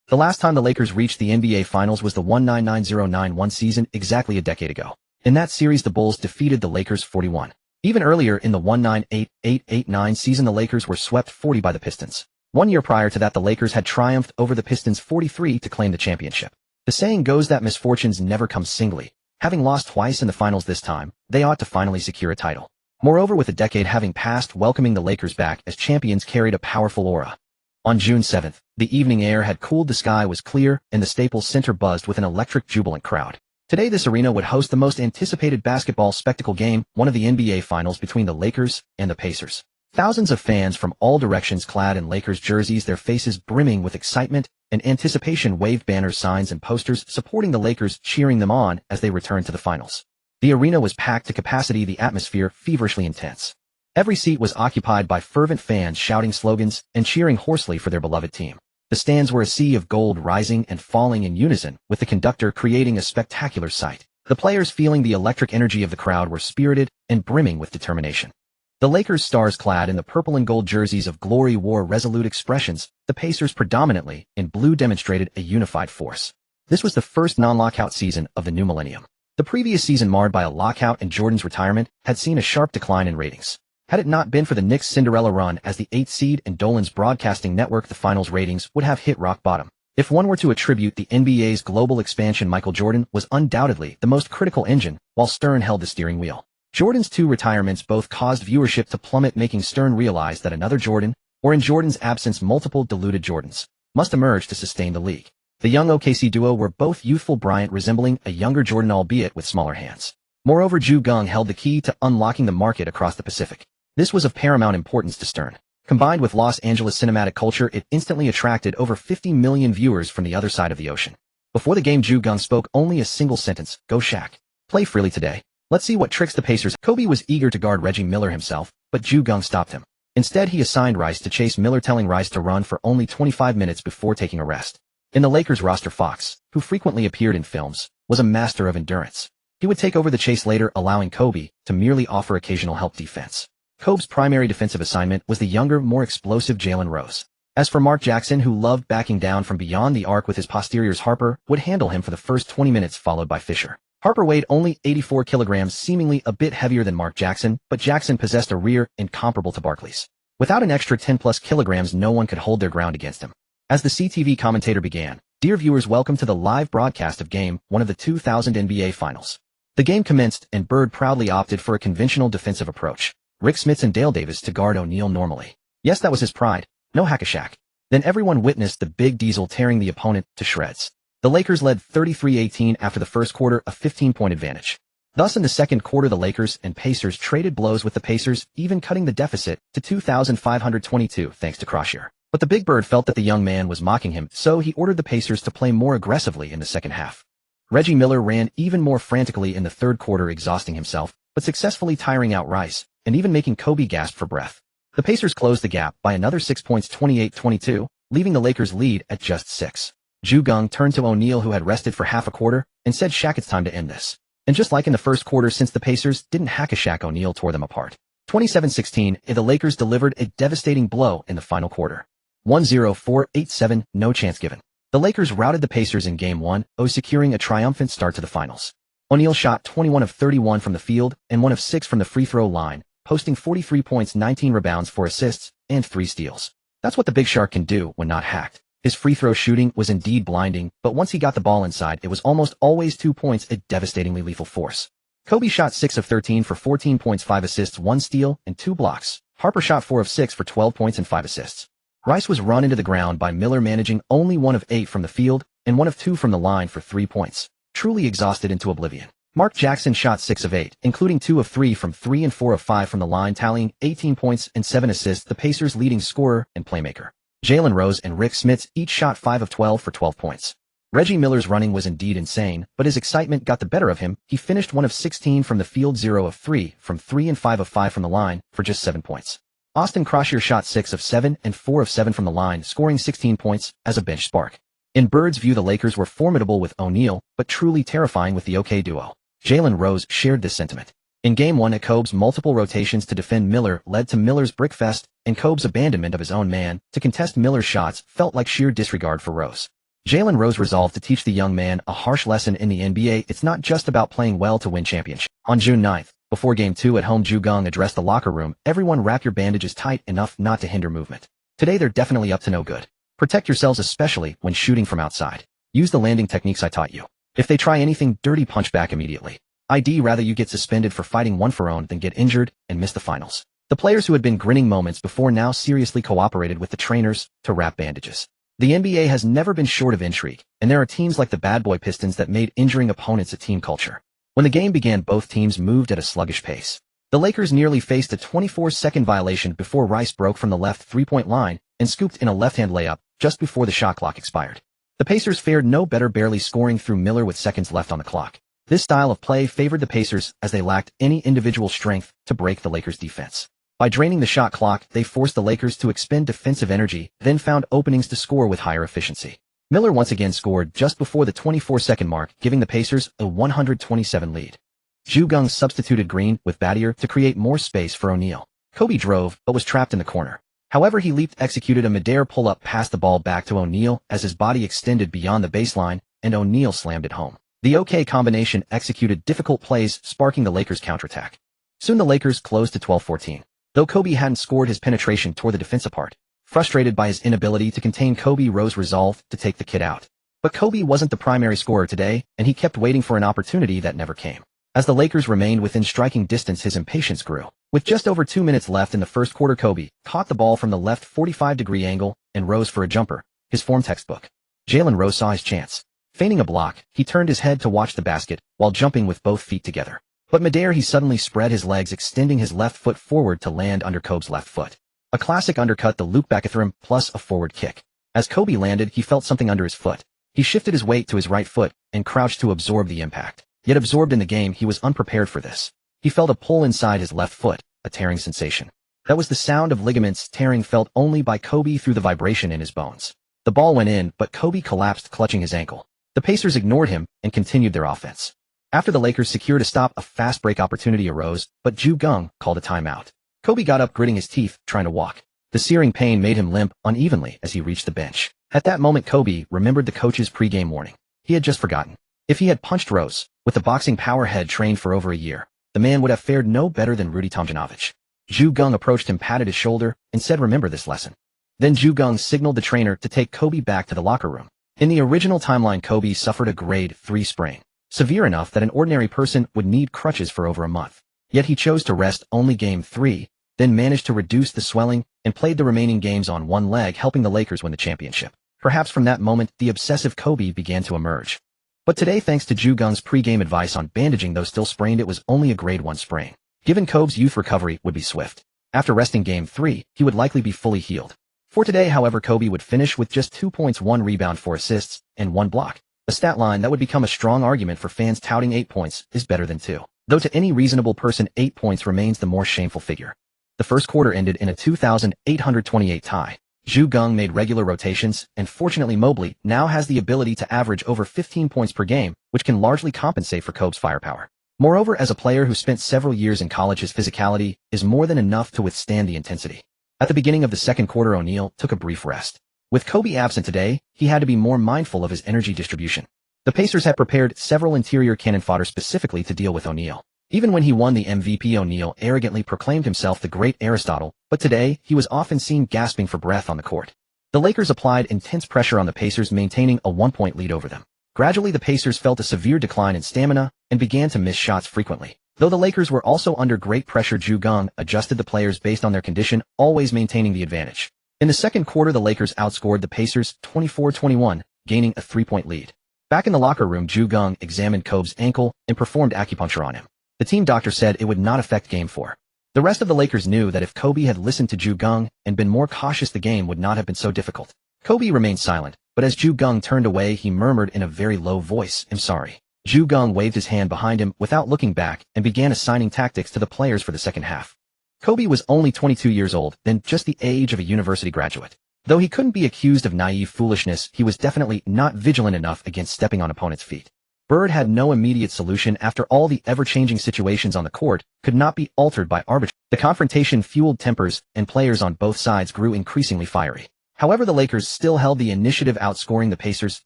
The last time the Lakers reached the NBA Finals was the 1990-91 season, exactly a decade ago. In that series, the Bulls defeated the Lakers 41. Even earlier in the 1988-89 season, the Lakers were swept 40 by the Pistons. 1 year prior to that, the Lakers had triumphed over the Pistons 43 to claim the championship. The saying goes that misfortunes never come singly. Having lost twice in the finals this time, they ought to finally secure a title. Moreover, with a decade having passed, welcoming the Lakers back as champions carried a powerful aura. On June 7th, the evening air had cooled, the sky was clear, and the Staples Center buzzed with an electric, jubilant crowd. Today, this arena would host the most anticipated basketball spectacle game, one of the NBA Finals between the Lakers and the Pacers. Thousands of fans from all directions, clad in Lakers jerseys, their faces brimming with excitement and anticipation, waved banners, signs, and posters supporting the Lakers, cheering them on as they returned to the finals. The arena was packed to capacity, the atmosphere feverishly intense. Every seat was occupied by fervent fans shouting slogans and cheering hoarsely for their beloved team. The stands were a sea of gold, rising and falling in unison, with the conductor creating a spectacular sight. The players, feeling the electric energy of the crowd, were spirited and brimming with determination. The Lakers stars, clad in the purple and gold jerseys of glory, wore resolute expressions. The Pacers, predominantly in blue, demonstrated a unified force. This was the first non-lockout season of the new millennium. The previous season, marred by a lockout and Jordan's retirement, had seen a sharp decline in ratings. Had it not been for the Knicks' Cinderella run as the 8th seed and Dolan's broadcasting network, the finals ratings would have hit rock bottom. If one were to attribute the NBA's global expansion, Michael Jordan was undoubtedly the most critical engine, while Stern held the steering wheel. Jordan's 2 retirements both caused viewership to plummet, making Stern realize that another Jordan, or in Jordan's absence multiple diluted Jordans, must emerge to sustain the league. The young OKC duo were both youthful, Bryant resembling a younger Jordan, albeit with smaller hands. Moreover, Geng held the key to unlocking the market across the Pacific. This was of paramount importance to Stern. Combined with Los Angeles cinematic culture, it instantly attracted over 50 million viewers from the other side of the ocean. Before the game, Geng spoke only a single sentence: "Go Shaq. Play freely today. Let's see what tricks the Pacers." Kobe was eager to guard Reggie Miller himself, but Geng stopped him. Instead, he assigned Rice to chase Miller, telling Rice to run for only 25 minutes before taking a rest. In the Lakers roster, Fox, who frequently appeared in films, was a master of endurance. He would take over the chase later, allowing Kobe to merely offer occasional help defense. Kobe's primary defensive assignment was the younger, more explosive Jalen Rose. As for Mark Jackson, who loved backing down from beyond the arc with his posteriors, Harper would handle him for the first 20 minutes, followed by Fisher. Harper weighed only 84 kilograms, seemingly a bit heavier than Mark Jackson, but Jackson possessed a rear incomparable to Barkley's. Without an extra 10-plus kilograms, no one could hold their ground against him. As the CTV commentator began, "Dear viewers, welcome to the live broadcast of Game 1 of the 2000 NBA Finals." The game commenced, and Bird proudly opted for a conventional defensive approach. Rick Smits and Dale Davis to guard O'Neal normally. Yes, that was his pride. No hack-a-shack. Then everyone witnessed the Big Diesel tearing the opponent to shreds. The Lakers led 33-18 after the first quarter, a 15-point advantage. Thus, in the second quarter, the Lakers and Pacers traded blows, with the Pacers even cutting the deficit to 2,522 thanks to Crozier. But the Big Bird felt that the young man was mocking him, so he ordered the Pacers to play more aggressively in the second half. Reggie Miller ran even more frantically in the third quarter, exhausting himself, but successfully tiring out Rice, and even making Kobe gasp for breath. The Pacers closed the gap by another 6 points, 28-22, leaving the Lakers' lead at just 6. Geng turned to O'Neal, who had rested for half a quarter, and said, "Shaq, it's time to end this." And just like in the first quarter, since the Pacers didn't hack-a-shack, O'Neal tore them apart. 27-16, the Lakers delivered a devastating blow in the final quarter. 104-87, no chance given. The Lakers routed the Pacers in Game 1, securing a triumphant start to the finals. O'Neal shot 21 of 31 from the field and 1 of 6 from the free throw line, posting 43 points, 19 rebounds, 4 assists, and 3 steals. That's what the Big Shark can do when not hacked. His free throw shooting was indeed blinding, but once he got the ball inside, it was almost always 2 points, a devastatingly lethal force. Kobe shot 6 of 13 for 14 points, 5 assists, 1 steal, and 2 blocks. Harper shot 4 of 6 for 12 points and 5 assists. Rice was run into the ground by Miller, managing only 1 of 8 from the field and 1 of 2 from the line for 3 points. Truly exhausted into oblivion. Mark Jackson shot 6 of 8, including 2 of 3 from 3 and 4 of 5 from the line, tallying 18 points and 7 assists, the Pacers' leading scorer and playmaker. Jalen Rose and Rick Smits each shot 5 of 12 for 12 points. Reggie Miller's running was indeed insane, but his excitement got the better of him. He finished 1 of 16 from the field, 0 of 3 from 3 and 5 of 5 from the line for just 7 points. Austin Crozier shot 6 of 7 and 4 of 7 from the line, scoring 16 points as a bench spark. In Bird's view, the Lakers were formidable with O'Neal, but truly terrifying with the OK duo. Jalen Rose shared this sentiment. In Game 1, Kobe's multiple rotations to defend Miller led to Miller's brickfest, and Kobe's abandonment of his own man to contest Miller's shots felt like sheer disregard for Rose. Jalen Rose resolved to teach the young man a harsh lesson in the NBA. It's not just about playing well to win championships. On June 9th, before Game 2 at home, Geng addressed the locker room. "Everyone wrap your bandages tight enough not to hinder movement. Today they're definitely up to no good. Protect yourselves, especially when shooting from outside. Use the landing techniques I taught you. If they try anything dirty, punch back immediately. I'd rather you get suspended for fighting one for own than get injured and miss the finals." The players, who had been grinning moments before, now seriously cooperated with the trainers to wrap bandages. The NBA has never been short of intrigue, and there are teams like the Bad Boy Pistons that made injuring opponents a team culture. When the game began, both teams moved at a sluggish pace. The Lakers nearly faced a 24-second violation before Rice broke from the left three-point line and scooped in a left-hand layup just before the shot clock expired. The Pacers fared no better, barely scoring through Miller with seconds left on the clock. This style of play favored the Pacers, as they lacked any individual strength to break the Lakers' defense. By draining the shot clock, they forced the Lakers to expend defensive energy, then found openings to score with higher efficiency. Miller once again scored just before the 24-second mark, giving the Pacers a 127 lead. Geng substituted Green with Battier to create more space for O'Neal. Kobe drove, but was trapped in the corner. However, he leaped, executed a midair pull-up, passed the ball back to O'Neal as his body extended beyond the baseline, and O'Neal slammed it home. The OK combination executed difficult plays, sparking the Lakers' counterattack. Soon the Lakers closed to 12-14. Though Kobe hadn't scored, his penetration tore the defense apart. Frustrated by his inability to contain Kobe, Rose resolved to take the kid out. But Kobe wasn't the primary scorer today, and he kept waiting for an opportunity that never came. As the Lakers remained within striking distance, his impatience grew. With just over 2 minutes left in the first quarter, Kobe caught the ball from the left 45-degree angle and rose for a jumper, his form textbook. Jalen Rose saw his chance. Feigning a block, he turned his head to watch the basket while jumping with both feet together. But midair, he suddenly spread his legs, extending his left foot forward to land under Kobe's left foot. A classic undercut, the loop backthrough plus a forward kick. As Kobe landed, he felt something under his foot. He shifted his weight to his right foot and crouched to absorb the impact. Yet absorbed in the game, he was unprepared for this. He felt a pull inside his left foot, a tearing sensation. That was the sound of ligaments tearing felt only by Kobe through the vibration in his bones. The ball went in, but Kobe collapsed clutching his ankle. The Pacers ignored him and continued their offense. After the Lakers secured a stop, a fast break opportunity arose, but Geng called a timeout. Kobe got up, gritting his teeth, trying to walk. The searing pain made him limp unevenly as he reached the bench. At that moment, Kobe remembered the coach's pregame warning. He had just forgotten. If he had punched Rose, with the boxing power head trained for over a year, the man would have fared no better than Rudy Tomjanovich. Geng approached him, patted his shoulder, and said, "Remember this lesson." Then Geng signaled the trainer to take Kobe back to the locker room. In the original timeline, Kobe suffered a grade 3 sprain, severe enough that an ordinary person would need crutches for over a month. Yet he chose to rest only Game 3, then managed to reduce the swelling and played the remaining games on one leg, helping the Lakers win the championship. Perhaps from that moment, the obsessive Kobe began to emerge. But today, thanks to Geng's pregame advice on bandaging those still sprained, it was only a grade 1 sprain. Given Kobe's youth, recovery would be swift. After resting Game 3, he would likely be fully healed. For today, however, Kobe would finish with just 2 points, 1 rebound, 4 assists, and 1 block. A stat line that would become a strong argument for fans touting 8 points is better than 2. Though to any reasonable person, 8 points remains the more shameful figure. The first quarter ended in a 2,828 tie. Geng made regular rotations, and fortunately Mobley now has the ability to average over 15 points per game, which can largely compensate for Kobe's firepower. Moreover, as a player who spent several years in college, his physicality is more than enough to withstand the intensity. At the beginning of the second quarter, O'Neal took a brief rest. With Kobe absent today, he had to be more mindful of his energy distribution. The Pacers had prepared several interior cannon fodder specifically to deal with O'Neal. Even when he won the MVP, O'Neal arrogantly proclaimed himself the great Aristotle, but today he was often seen gasping for breath on the court. The Lakers applied intense pressure on the Pacers, maintaining a 1-point lead over them. Gradually, the Pacers felt a severe decline in stamina and began to miss shots frequently. Though the Lakers were also under great pressure, Geng adjusted the players based on their condition, always maintaining the advantage. In the second quarter, the Lakers outscored the Pacers 24-21, gaining a 3-point lead. Back in the locker room, Geng examined Kobe's ankle and performed acupuncture on him. The team doctor said it would not affect Game 4. The rest of the Lakers knew that if Kobe had listened to Geng and been more cautious, the game would not have been so difficult. Kobe remained silent, but as Geng turned away, he murmured in a very low voice, "I'm sorry." Geng waved his hand behind him without looking back and began assigning tactics to the players for the second half. Kobe was only 22 years old, then just the age of a university graduate. Though he couldn't be accused of naive foolishness, he was definitely not vigilant enough against stepping on opponents' feet. Bird had no immediate solution after all the ever-changing situations on the court could not be altered by arbitrage. The confrontation fueled tempers, and players on both sides grew increasingly fiery. However, the Lakers still held the initiative, outscoring the Pacers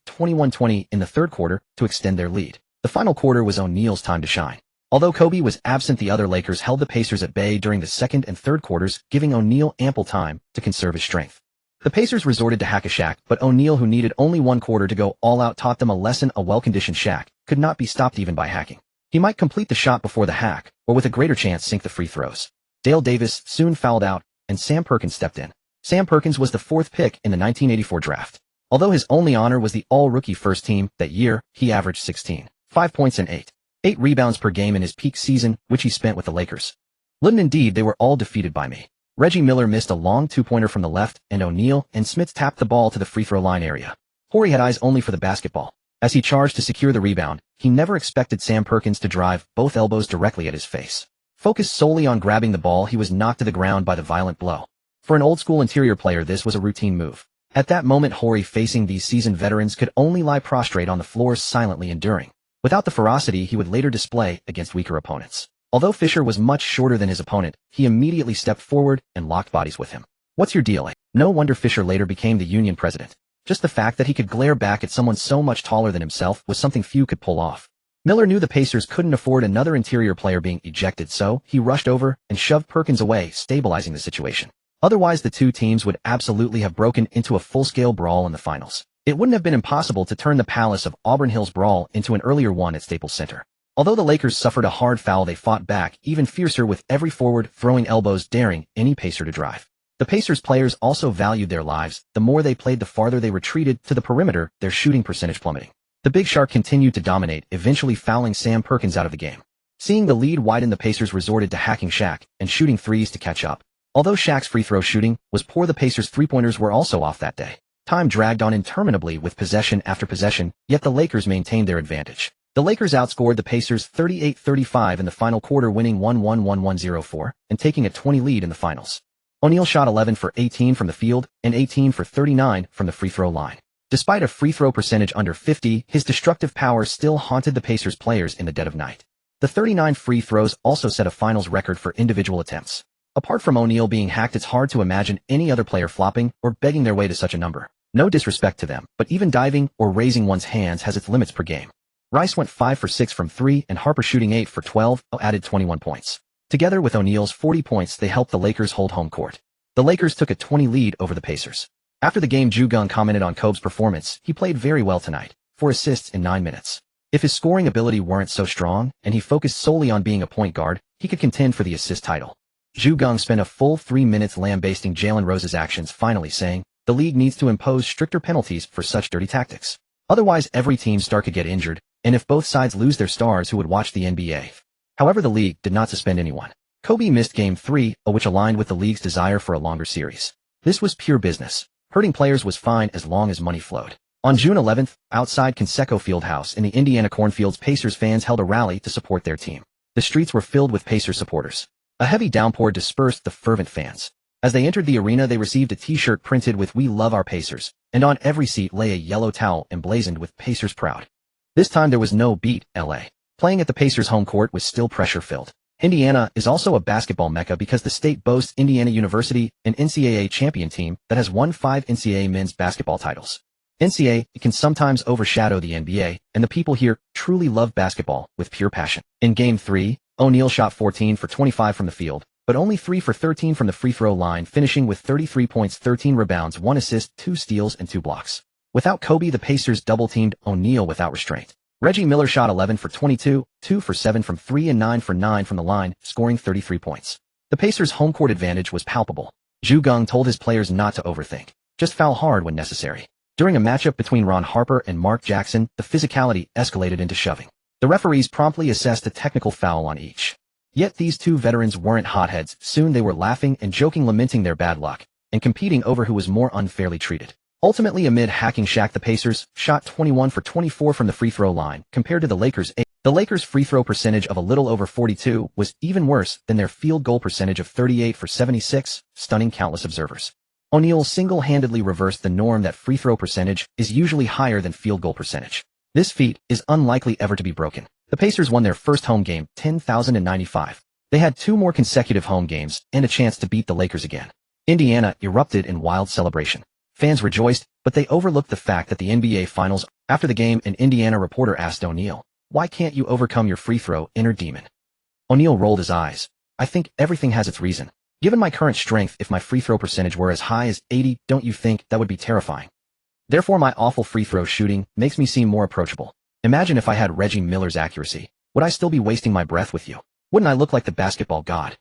21-20 in the third quarter to extend their lead. The final quarter was O'Neal's time to shine. Although Kobe was absent, the other Lakers held the Pacers at bay during the second and third quarters, giving O'Neal ample time to conserve his strength. The Pacers resorted to hack-a-Shaq, but O'Neal, who needed only 1 quarter to go all out, taught them a lesson. A well-conditioned Shaq could not be stopped even by hacking. He might complete the shot before the hack, or with a greater chance sink the free throws. Dale Davis soon fouled out, and Sam Perkins stepped in. Sam Perkins was the 4th pick in the 1984 draft. Although his only honor was the all-rookie first team that year, he averaged 16, 5 points and 8 rebounds per game in his peak season, which he spent with the Lakers. Little indeed, they were all defeated by me. Reggie Miller missed a long 2-pointer from the left, and O'Neal and Smith tapped the ball to the free throw line area. Horry had eyes only for the basketball. As he charged to secure the rebound, he never expected Sam Perkins to drive both elbows directly at his face. Focused solely on grabbing the ball, he was knocked to the ground by the violent blow. For an old-school interior player, this was a routine move. At that moment, Horry, facing these seasoned veterans, could only lie prostrate on the floor, silently enduring, without the ferocity he would later display against weaker opponents. Although Fisher was much shorter than his opponent, he immediately stepped forward and locked bodies with him. "What's your deal, eh?" No wonder Fisher later became the Union president. Just the fact that he could glare back at someone so much taller than himself was something few could pull off. Miller knew the Pacers couldn't afford another interior player being ejected, so he rushed over and shoved Perkins away, stabilizing the situation. Otherwise, the two teams would absolutely have broken into a full-scale brawl in the finals. It wouldn't have been impossible to turn the Palace of Auburn Hills brawl into an earlier one at Staples Center. Although the Lakers suffered a hard foul, they fought back even fiercer, with every forward throwing elbows, daring any Pacer to drive. The Pacers players also valued their lives. The more they played, the farther they retreated to the perimeter, their shooting percentage plummeting. The Big Shark continued to dominate, eventually fouling Sam Perkins out of the game. Seeing the lead widen, the Pacers resorted to hacking Shaq and shooting threes to catch up. Although Shaq's free throw shooting was poor, the Pacers' three-pointers were also off that day. Time dragged on interminably with possession after possession, yet the Lakers maintained their advantage. The Lakers outscored the Pacers 38-35 in the final quarter, winning 1-1-1-1-0-4 and taking a 20 lead in the finals. O'Neal shot 11 for 18 from the field and 18 for 39 from the free throw line. Despite a free throw percentage under 50, his destructive power still haunted the Pacers players in the dead of night. The 39 free throws also set a finals record for individual attempts. Apart from O'Neal being hacked, it's hard to imagine any other player flopping or begging their way to such a number. No disrespect to them, but even diving or raising one's hands has its limits per game. Rice went 5 for 6 from 3 and Harper shooting 8 for 12, added 21 points. Together with O'Neal's 40 points, they helped the Lakers hold home court. The Lakers took a 20 lead over the Pacers. After the game, Geng commented on Kobe's performance. He played very well tonight, 4 assists in 9 minutes. If his scoring ability weren't so strong, and he focused solely on being a point guard, he could contend for the assist title. Geng spent a full 3 minutes lambasting Jalen Rose's actions, finally saying, "The league needs to impose stricter penalties for such dirty tactics. Otherwise every team star could get injured, and if both sides lose their stars, who would watch the NBA?" However, the league did not suspend anyone. Kobe missed Game 3, which aligned with the league's desire for a longer series. This was pure business. Hurting players was fine as long as money flowed. On June 11th, outside Kentucky Fieldhouse in the Indiana cornfields, Pacers fans held a rally to support their team. The streets were filled with Pacers supporters. A heavy downpour dispersed the fervent fans. As they entered the arena, they received a t-shirt printed with "We Love Our Pacers," and on every seat lay a yellow towel emblazoned with "Pacers Proud." This time there was no beat LA. Playing at the Pacers' home court was still pressure-filled. Indiana is also a basketball mecca because the state boasts Indiana University, an NCAA champion team that has won 5 NCAA men's basketball titles. NCAA can sometimes overshadow the NBA, and the people here truly love basketball with pure passion. In Game 3, O'Neal shot 14 for 25 from the field, but only 3 for 13 from the free throw line, finishing with 33 points, 13 rebounds, 1 assist, 2 steals, and 2 blocks. Without Kobe, the Pacers double-teamed O'Neal without restraint. Reggie Miller shot 11 for 22, 2 for 7 from 3 and 9 for 9 from the line, scoring 33 points. The Pacers' home court advantage was palpable. Geng told his players not to overthink. Just foul hard when necessary. During a matchup between Ron Harper and Mark Jackson, the physicality escalated into shoving. The referees promptly assessed a technical foul on each. Yet these two veterans weren't hotheads. Soon they were laughing and joking, lamenting their bad luck, and competing over who was more unfairly treated. Ultimately, amid hacking Shaq, the Pacers shot 21 for 24 from the free throw line, compared to the Lakers' 8. The Lakers' free throw percentage of a little over 42 was even worse than their field goal percentage of 38 for 76, stunning countless observers. O'Neal single-handedly reversed the norm that free throw percentage is usually higher than field goal percentage. This feat is unlikely ever to be broken. The Pacers won their first home game, 10,095. They had 2 more consecutive home games and a chance to beat the Lakers again. Indiana erupted in wild celebration. Fans rejoiced, but they overlooked the fact that the NBA Finals. After the game, an Indiana reporter asked O'Neal, "Why can't you overcome your free throw inner demon?" O'Neal rolled his eyes. "I think everything has its reason. Given my current strength, if my free throw percentage were as high as 80, don't you think that would be terrifying? Therefore, my awful free throw shooting makes me seem more approachable. Imagine if I had Reggie Miller's accuracy. Would I still be wasting my breath with you? Wouldn't I look like the basketball god?"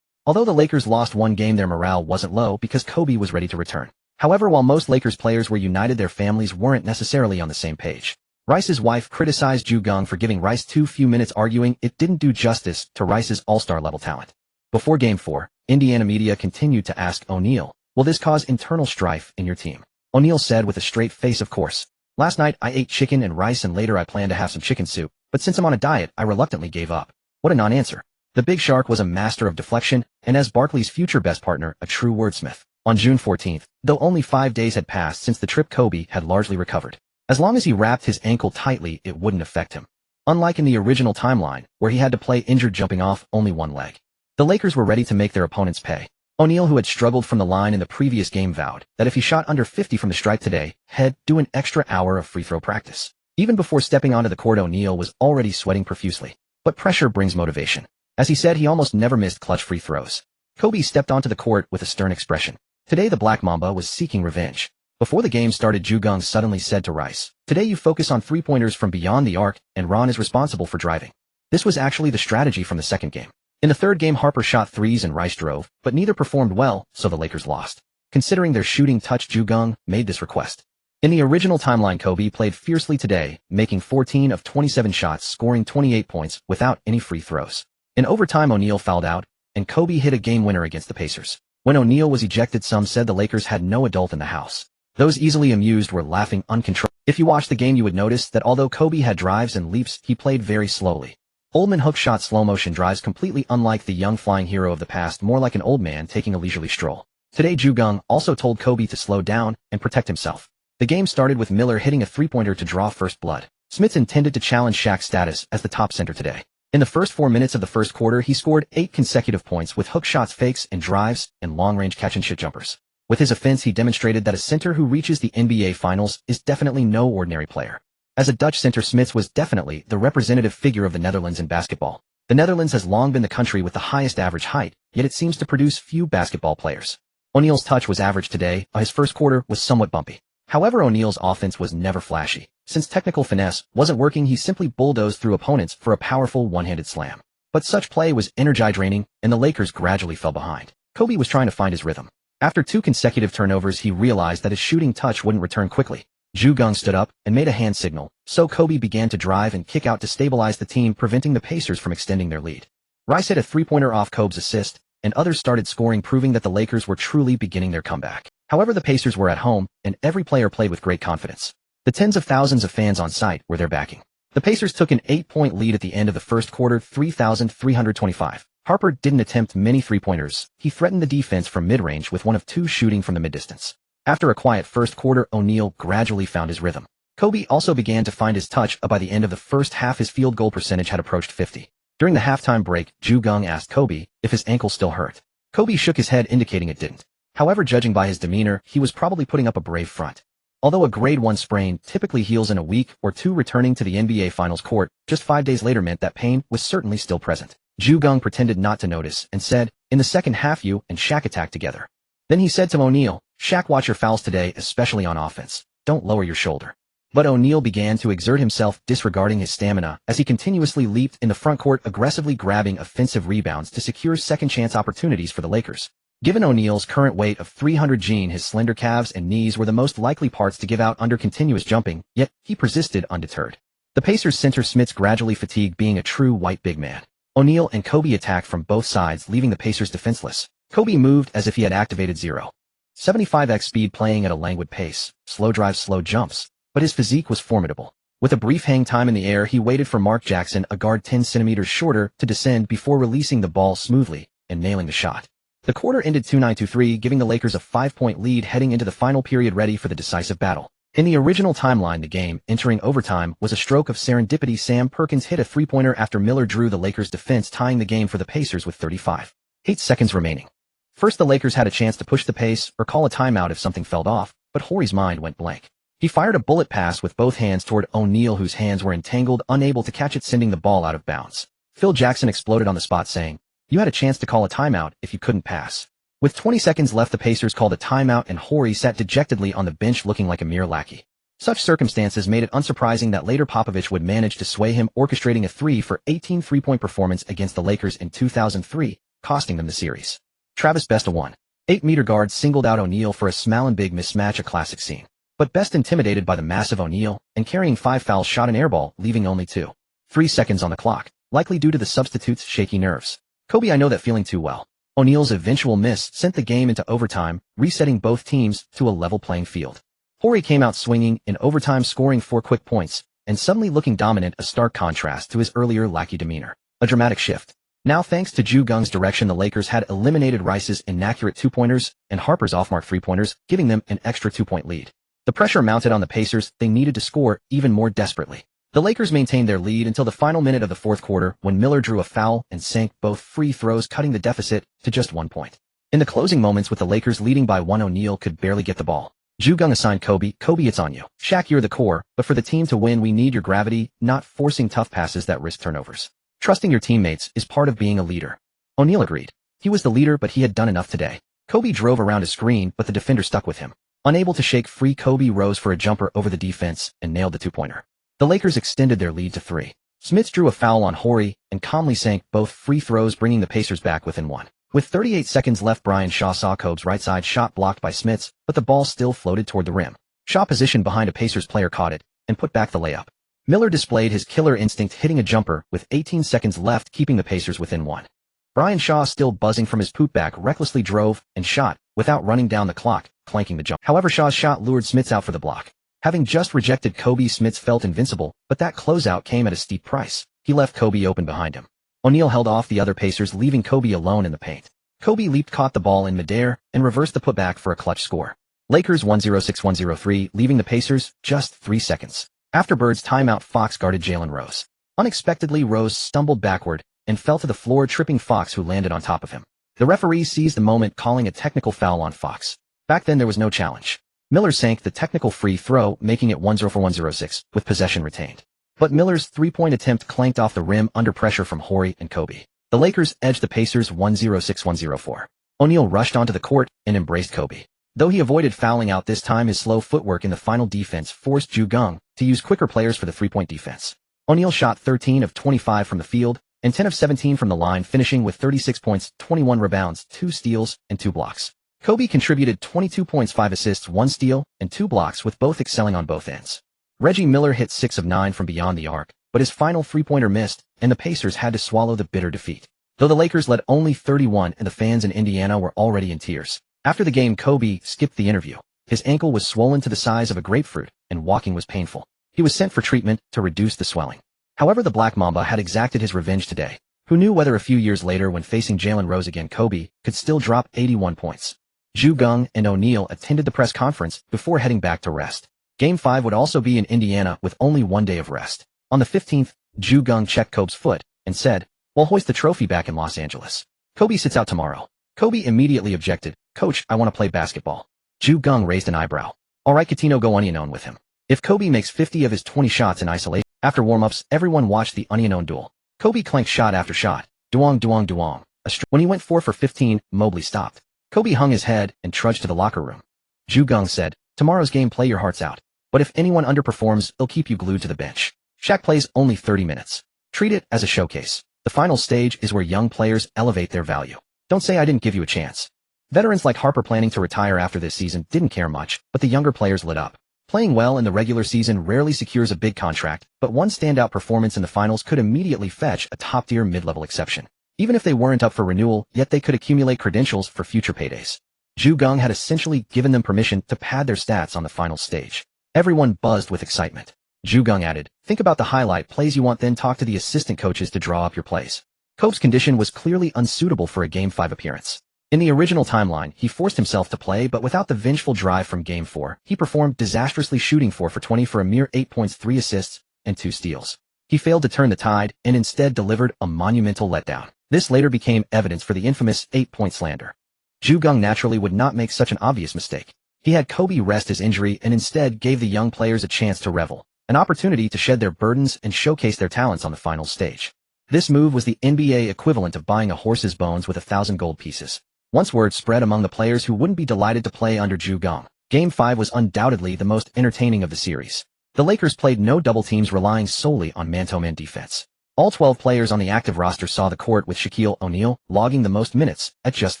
Although the Lakers lost one game, their morale wasn't low because Kobe was ready to return. However, while most Lakers players were united, their families weren't necessarily on the same page. Rice's wife criticized Geng for giving Rice too few minutes, arguing it didn't do justice to Rice's all-star level talent. Before Game 4, Indiana media continued to ask O'Neal, "Will this cause internal strife in your team?" O'Neal said with a straight face, "Of course. Last night I ate chicken and rice, and later I planned to have some chicken soup, but since I'm on a diet, I reluctantly gave up." What a non-answer. The Big Shark was a master of deflection, and as Barkley's future best partner, a true wordsmith. On June 14th, though only 5 days had passed since the trip, Kobe had largely recovered. As long as he wrapped his ankle tightly, it wouldn't affect him. Unlike in the original timeline, where he had to play injured jumping off only one leg. The Lakers were ready to make their opponents pay. O'Neal, who had struggled from the line in the previous game, vowed that if he shot under 50 from the stripe today, he'd do an extra hour of free throw practice. Even before stepping onto the court, O'Neal was already sweating profusely. But pressure brings motivation. As he said, he almost never missed clutch free throws. Kobe stepped onto the court with a stern expression. Today the Black Mamba was seeking revenge. Before the game started, Geng suddenly said to Rice, "Today you focus on three-pointers from beyond the arc, and Ron is responsible for driving." This was actually the strategy from the second game. In the third game, Harper shot threes and Rice drove, but neither performed well, so the Lakers lost. Considering their shooting touch, Geng made this request. In the original timeline, Kobe played fiercely today, making 14 of 27 shots, scoring 28 points without any free throws. In overtime, O'Neal fouled out, and Kobe hit a game winner against the Pacers. When O'Neal was ejected, some said the Lakers had no adult in the house. Those easily amused were laughing uncontrollably. If you watched the game, you would notice that although Kobe had drives and leaps, he played very slowly. Oldman Hook shot slow-motion drives, completely unlike the young flying hero of the past, more like an old man taking a leisurely stroll. Today Geng also told Kobe to slow down and protect himself. The game started with Miller hitting a three-pointer to draw first blood. Smith intended to challenge Shaq's status as the top center today. In the first 4 minutes of the first quarter, he scored 8 consecutive points with hook shots, fakes, and drives, and long-range catch-and-shoot jumpers. With his offense, he demonstrated that a center who reaches the NBA Finals is definitely no ordinary player. As a Dutch center, Smith was definitely the representative figure of the Netherlands in basketball. The Netherlands has long been the country with the highest average height, yet it seems to produce few basketball players. O'Neal's touch was average today, his first quarter was somewhat bumpy. However, O'Neal's offense was never flashy. Since technical finesse wasn't working, he simply bulldozed through opponents for a powerful one-handed slam. But such play was energy draining, and the Lakers gradually fell behind. Kobe was trying to find his rhythm. After 2 consecutive turnovers, he realized that his shooting touch wouldn't return quickly. Geng stood up and made a hand signal, so Kobe began to drive and kick out to stabilize the team, preventing the Pacers from extending their lead. Rice hit a three-pointer off Kobe's assist, and others started scoring, proving that the Lakers were truly beginning their comeback. However, the Pacers were at home, and every player played with great confidence. The tens of thousands of fans on site were their backing. The Pacers took an 8-point lead at the end of the first quarter, 3,325. Harper didn't attempt many three-pointers. He threatened the defense from mid-range with 1 of 2 shooting from the mid-distance. After a quiet first quarter, O'Neal gradually found his rhythm. Kobe also began to find his touch. By the end of the first half, his field goal percentage had approached 50. During the halftime break, Geng asked Kobe if his ankle still hurt. Kobe shook his head, indicating it didn't. However, judging by his demeanor, he was probably putting up a brave front. Although a grade 1 sprain typically heals in a week or 2, returning to the NBA Finals court just 5 days later meant that pain was certainly still present. Geng pretended not to notice and said, "In the second half, you and Shaq attacked together." Then he said to O'Neal, "Shaq, watch your fouls today, especially on offense. Don't lower your shoulder." But O'Neal began to exert himself, disregarding his stamina, as he continuously leaped in the front court, aggressively grabbing offensive rebounds to secure second-chance opportunities for the Lakers. Given O'Neal's current weight of 300 Jean, his slender calves and knees were the most likely parts to give out under continuous jumping, yet he persisted undeterred. The Pacers center Smith gradually fatigued being a true white big man. O'Neal and Kobe attacked from both sides, leaving the Pacers defenseless. Kobe moved as if he had activated 0.75x speed, playing at a languid pace, slow drives, slow jumps, but his physique was formidable. With a brief hang time in the air, he waited for Mark Jackson, a guard 10 centimeters shorter, to descend before releasing the ball smoothly and nailing the shot. The quarter ended 2-9-2-3, giving the Lakers a 5-point lead heading into the final period, ready for the decisive battle. In the original timeline, the game, entering overtime, was a stroke of serendipity. Sam Perkins hit a three-pointer after Miller drew the Lakers' defense, tying the game for the Pacers with 35.8 seconds remaining. First, the Lakers had a chance to push the pace or call a timeout if something fell off, but Horry's mind went blank. He fired a bullet pass with both hands toward O'Neal, whose hands were entangled, unable to catch it, sending the ball out of bounds. Phil Jackson exploded on the spot, saying, "You had a chance to call a timeout if you couldn't pass." With 20 seconds left, the Pacers called a timeout, and Horry sat dejectedly on the bench, looking like a mere lackey. Such circumstances made it unsurprising that later Popovich would manage to sway him, orchestrating a 3-for-18 three-point performance against the Lakers in 2003, costing them the series. Travis Best, a 1.8-meter guard, singled out O'Neal for a small and big mismatch, a classic scene. But Best, intimidated by the massive O'Neal and carrying 5 fouls, shot an airball, leaving only 2.3 seconds on the clock, likely due to the substitute's shaky nerves. "Kobe, I know that feeling too well." O'Neal's eventual miss sent the game into overtime, resetting both teams to a level playing field. Horry came out swinging in overtime, scoring 4 quick points, and suddenly looking dominant, a stark contrast to his earlier lackey demeanor. A dramatic shift. Now, thanks to Geng's direction, the Lakers had eliminated Rice's inaccurate 2-pointers and Harper's off-mark 3-pointers, giving them an extra 2-point lead. The pressure mounted on the Pacers. They needed to score even more desperately. The Lakers maintained their lead until the final minute of the fourth quarter, when Miller drew a foul and sank both free throws, cutting the deficit to just 1 point. In the closing moments, with the Lakers leading by 1, O'Neal could barely get the ball. Geng assigned Kobe, "Kobe, it's on you. Shaq, you're the core, but for the team to win, we need your gravity, not forcing tough passes that risk turnovers. Trusting your teammates is part of being a leader." O'Neal agreed. He was the leader, but he had done enough today. Kobe drove around a screen, but the defender stuck with him. Unable to shake free, Kobe rose for a jumper over the defense and nailed the 2-pointer. The Lakers extended their lead to 3. Smith drew a foul on Horry and calmly sank both free throws, bringing the Pacers back within 1. With 38 seconds left, Brian Shaw saw Kobe's right side shot blocked by Smith, but the ball still floated toward the rim. Shaw, positioned behind a Pacers player, caught it and put back the layup. Miller displayed his killer instinct, hitting a jumper with 18 seconds left, keeping the Pacers within 1. Brian Shaw, still buzzing from his putback, recklessly drove and shot without running down the clock, clanking the jump. However, Shaw's shot lured Smith out for the block. Having just rejected Kobe, Smith felt invincible, but that closeout came at a steep price. He left Kobe open behind him. O'Neal held off the other Pacers, leaving Kobe alone in the paint. Kobe leaped, caught the ball in midair, and reversed the putback for a clutch score. Lakers 106-103, leaving the Pacers just 3 seconds. After Bird's timeout, Fox guarded Jalen Rose. Unexpectedly, Rose stumbled backward and fell to the floor, tripping Fox, who landed on top of him. The referee seized the moment, calling a technical foul on Fox. Back then there was no challenge. Miller sank the technical free throw, making it 104-106, with possession retained. But Miller's three-point attempt clanked off the rim under pressure from Horry and Kobe. The Lakers edged the Pacers 106-104. O'Neal rushed onto the court and embraced Kobe. Though he avoided fouling out this time, his slow footwork in the final defense forced Geng to use quicker players for the three-point defense. O'Neal shot 13 of 25 from the field and 10 of 17 from the line, finishing with 36 points, 21 rebounds, 2 steals, and 2 blocks. Kobe contributed 22 points, 5 assists, 1 steal, and 2 blocks, with both excelling on both ends. Reggie Miller hit 6 of 9 from beyond the arc, but his final three-pointer missed, and the Pacers had to swallow the bitter defeat. Though the Lakers led only 31 and the fans in Indiana were already in tears. After the game, Kobe skipped the interview. His ankle was swollen to the size of a grapefruit, and walking was painful. He was sent for treatment to reduce the swelling. However, the Black Mamba had exacted his revenge today. Who knew whether a few years later, when facing Jalen Rose again, Kobe could still drop 81 points. Geng and O'Neal attended the press conference before heading back to rest. Game 5 would also be in Indiana with only 1 day of rest. On the 15th, Geng checked Kobe's foot and said, "We'll hoist the trophy back in Los Angeles. Kobe sits out tomorrow." Kobe immediately objected. "Coach, I want to play basketball." Geng raised an eyebrow. "All right, Coutinho, go onion with him." If Kobe makes 50 of his 20 shots in isolation. After warm-ups, everyone watched the onion duel. Kobe clanked shot after shot. Duong. When he went 4 for 15, Mobley stopped. Kobe hung his head and trudged to the locker room. Geng said, "Tomorrow's game, play your hearts out. But if anyone underperforms, it'll keep you glued to the bench." Shaq plays only 30 minutes. Treat it as a showcase. The final stage is where young players elevate their value. Don't say I didn't give you a chance. Veterans like Harper, planning to retire after this season, didn't care much, but the younger players lit up. Playing well in the regular season rarely secures a big contract, but one standout performance in the finals could immediately fetch a top-tier mid-level exception. Even if they weren't up for renewal, yet they could accumulate credentials for future paydays. Geng had essentially given them permission to pad their stats on the final stage. Everyone buzzed with excitement. Geng added, "Think about the highlight plays you want, then talk to the assistant coaches to draw up your plays." Kobe's condition was clearly unsuitable for a Game 5 appearance. In the original timeline, he forced himself to play, but without the vengeful drive from Game 4, he performed disastrously, shooting 4 for 20 for a mere 8 points, 3 assists, and 2 steals. He failed to turn the tide, and instead delivered a monumental letdown. This later became evidence for the infamous 8-point slander. Geng naturally would not make such an obvious mistake. He had Kobe rest his injury and instead gave the young players a chance to revel, an opportunity to shed their burdens and showcase their talents on the final stage. This move was the NBA equivalent of buying a horse's bones with 1,000 gold pieces. Once word spread among the players who wouldn't be delighted to play under Geng. Game 5 was undoubtedly the most entertaining of the series. The Lakers played no double teams, relying solely on man-to-man defense. All 12 players on the active roster saw the court, with Shaquille O'Neal logging the most minutes at just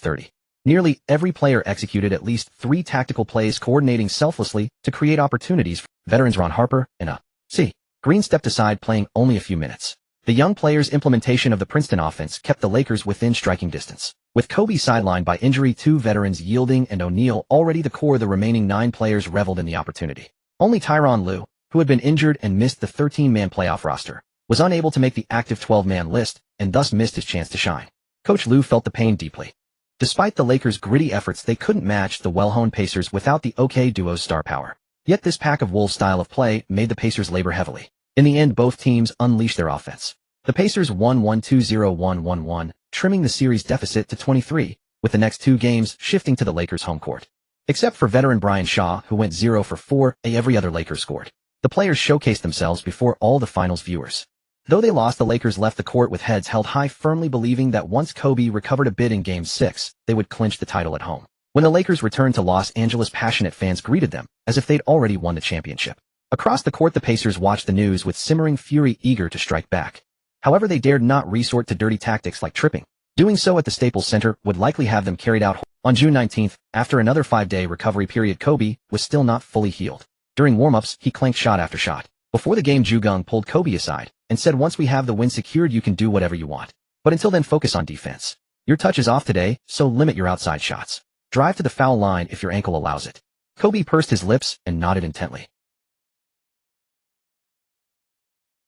30. Nearly every player executed at least 3 tactical plays, coordinating selflessly to create opportunities for veterans. Ron Harper and A.C. Green stepped aside, playing only a few minutes. The young players' implementation of the Princeton offense kept the Lakers within striking distance. With Kobe sidelined by injury, 2 veterans yielding, and O'Neal already the core, the remaining 9 players reveled in the opportunity. Only Tyronn Lue, who had been injured and missed the 13-man playoff roster, was unable to make the active 12-man list and thus missed his chance to shine. Coach Lue felt the pain deeply. Despite the Lakers' gritty efforts, they couldn't match the well-honed Pacers without the OK duo's star power. Yet this pack of wolves style of play made the Pacers labor heavily. In the end, both teams unleashed their offense. The Pacers won 1-2-0-1-1-1, trimming the series deficit to 23, with the next 2 games shifting to the Lakers' home court. Except for veteran Brian Shaw, who went 0 for 4, every other Laker scored. The players showcased themselves before all the finals viewers. Though they lost, the Lakers left the court with heads held high, firmly believing that once Kobe recovered a bit in Game 6, they would clinch the title at home. When the Lakers returned to Los Angeles, passionate fans greeted them as if they'd already won the championship. Across the court, the Pacers watched the news with simmering fury, eager to strike back. However, they dared not resort to dirty tactics like tripping. Doing so at the Staples Center would likely have them carried out. On June 19th, after another 5-day recovery period, Kobe was still not fully healed. During warm-ups, he clanked shot after shot. Before the game, Geng pulled Kobe aside and said, "Once we have the win secured, you can do whatever you want. But until then, focus on defense. Your touch is off today, so limit your outside shots. Drive to the foul line if your ankle allows it." Kobe pursed his lips and nodded intently.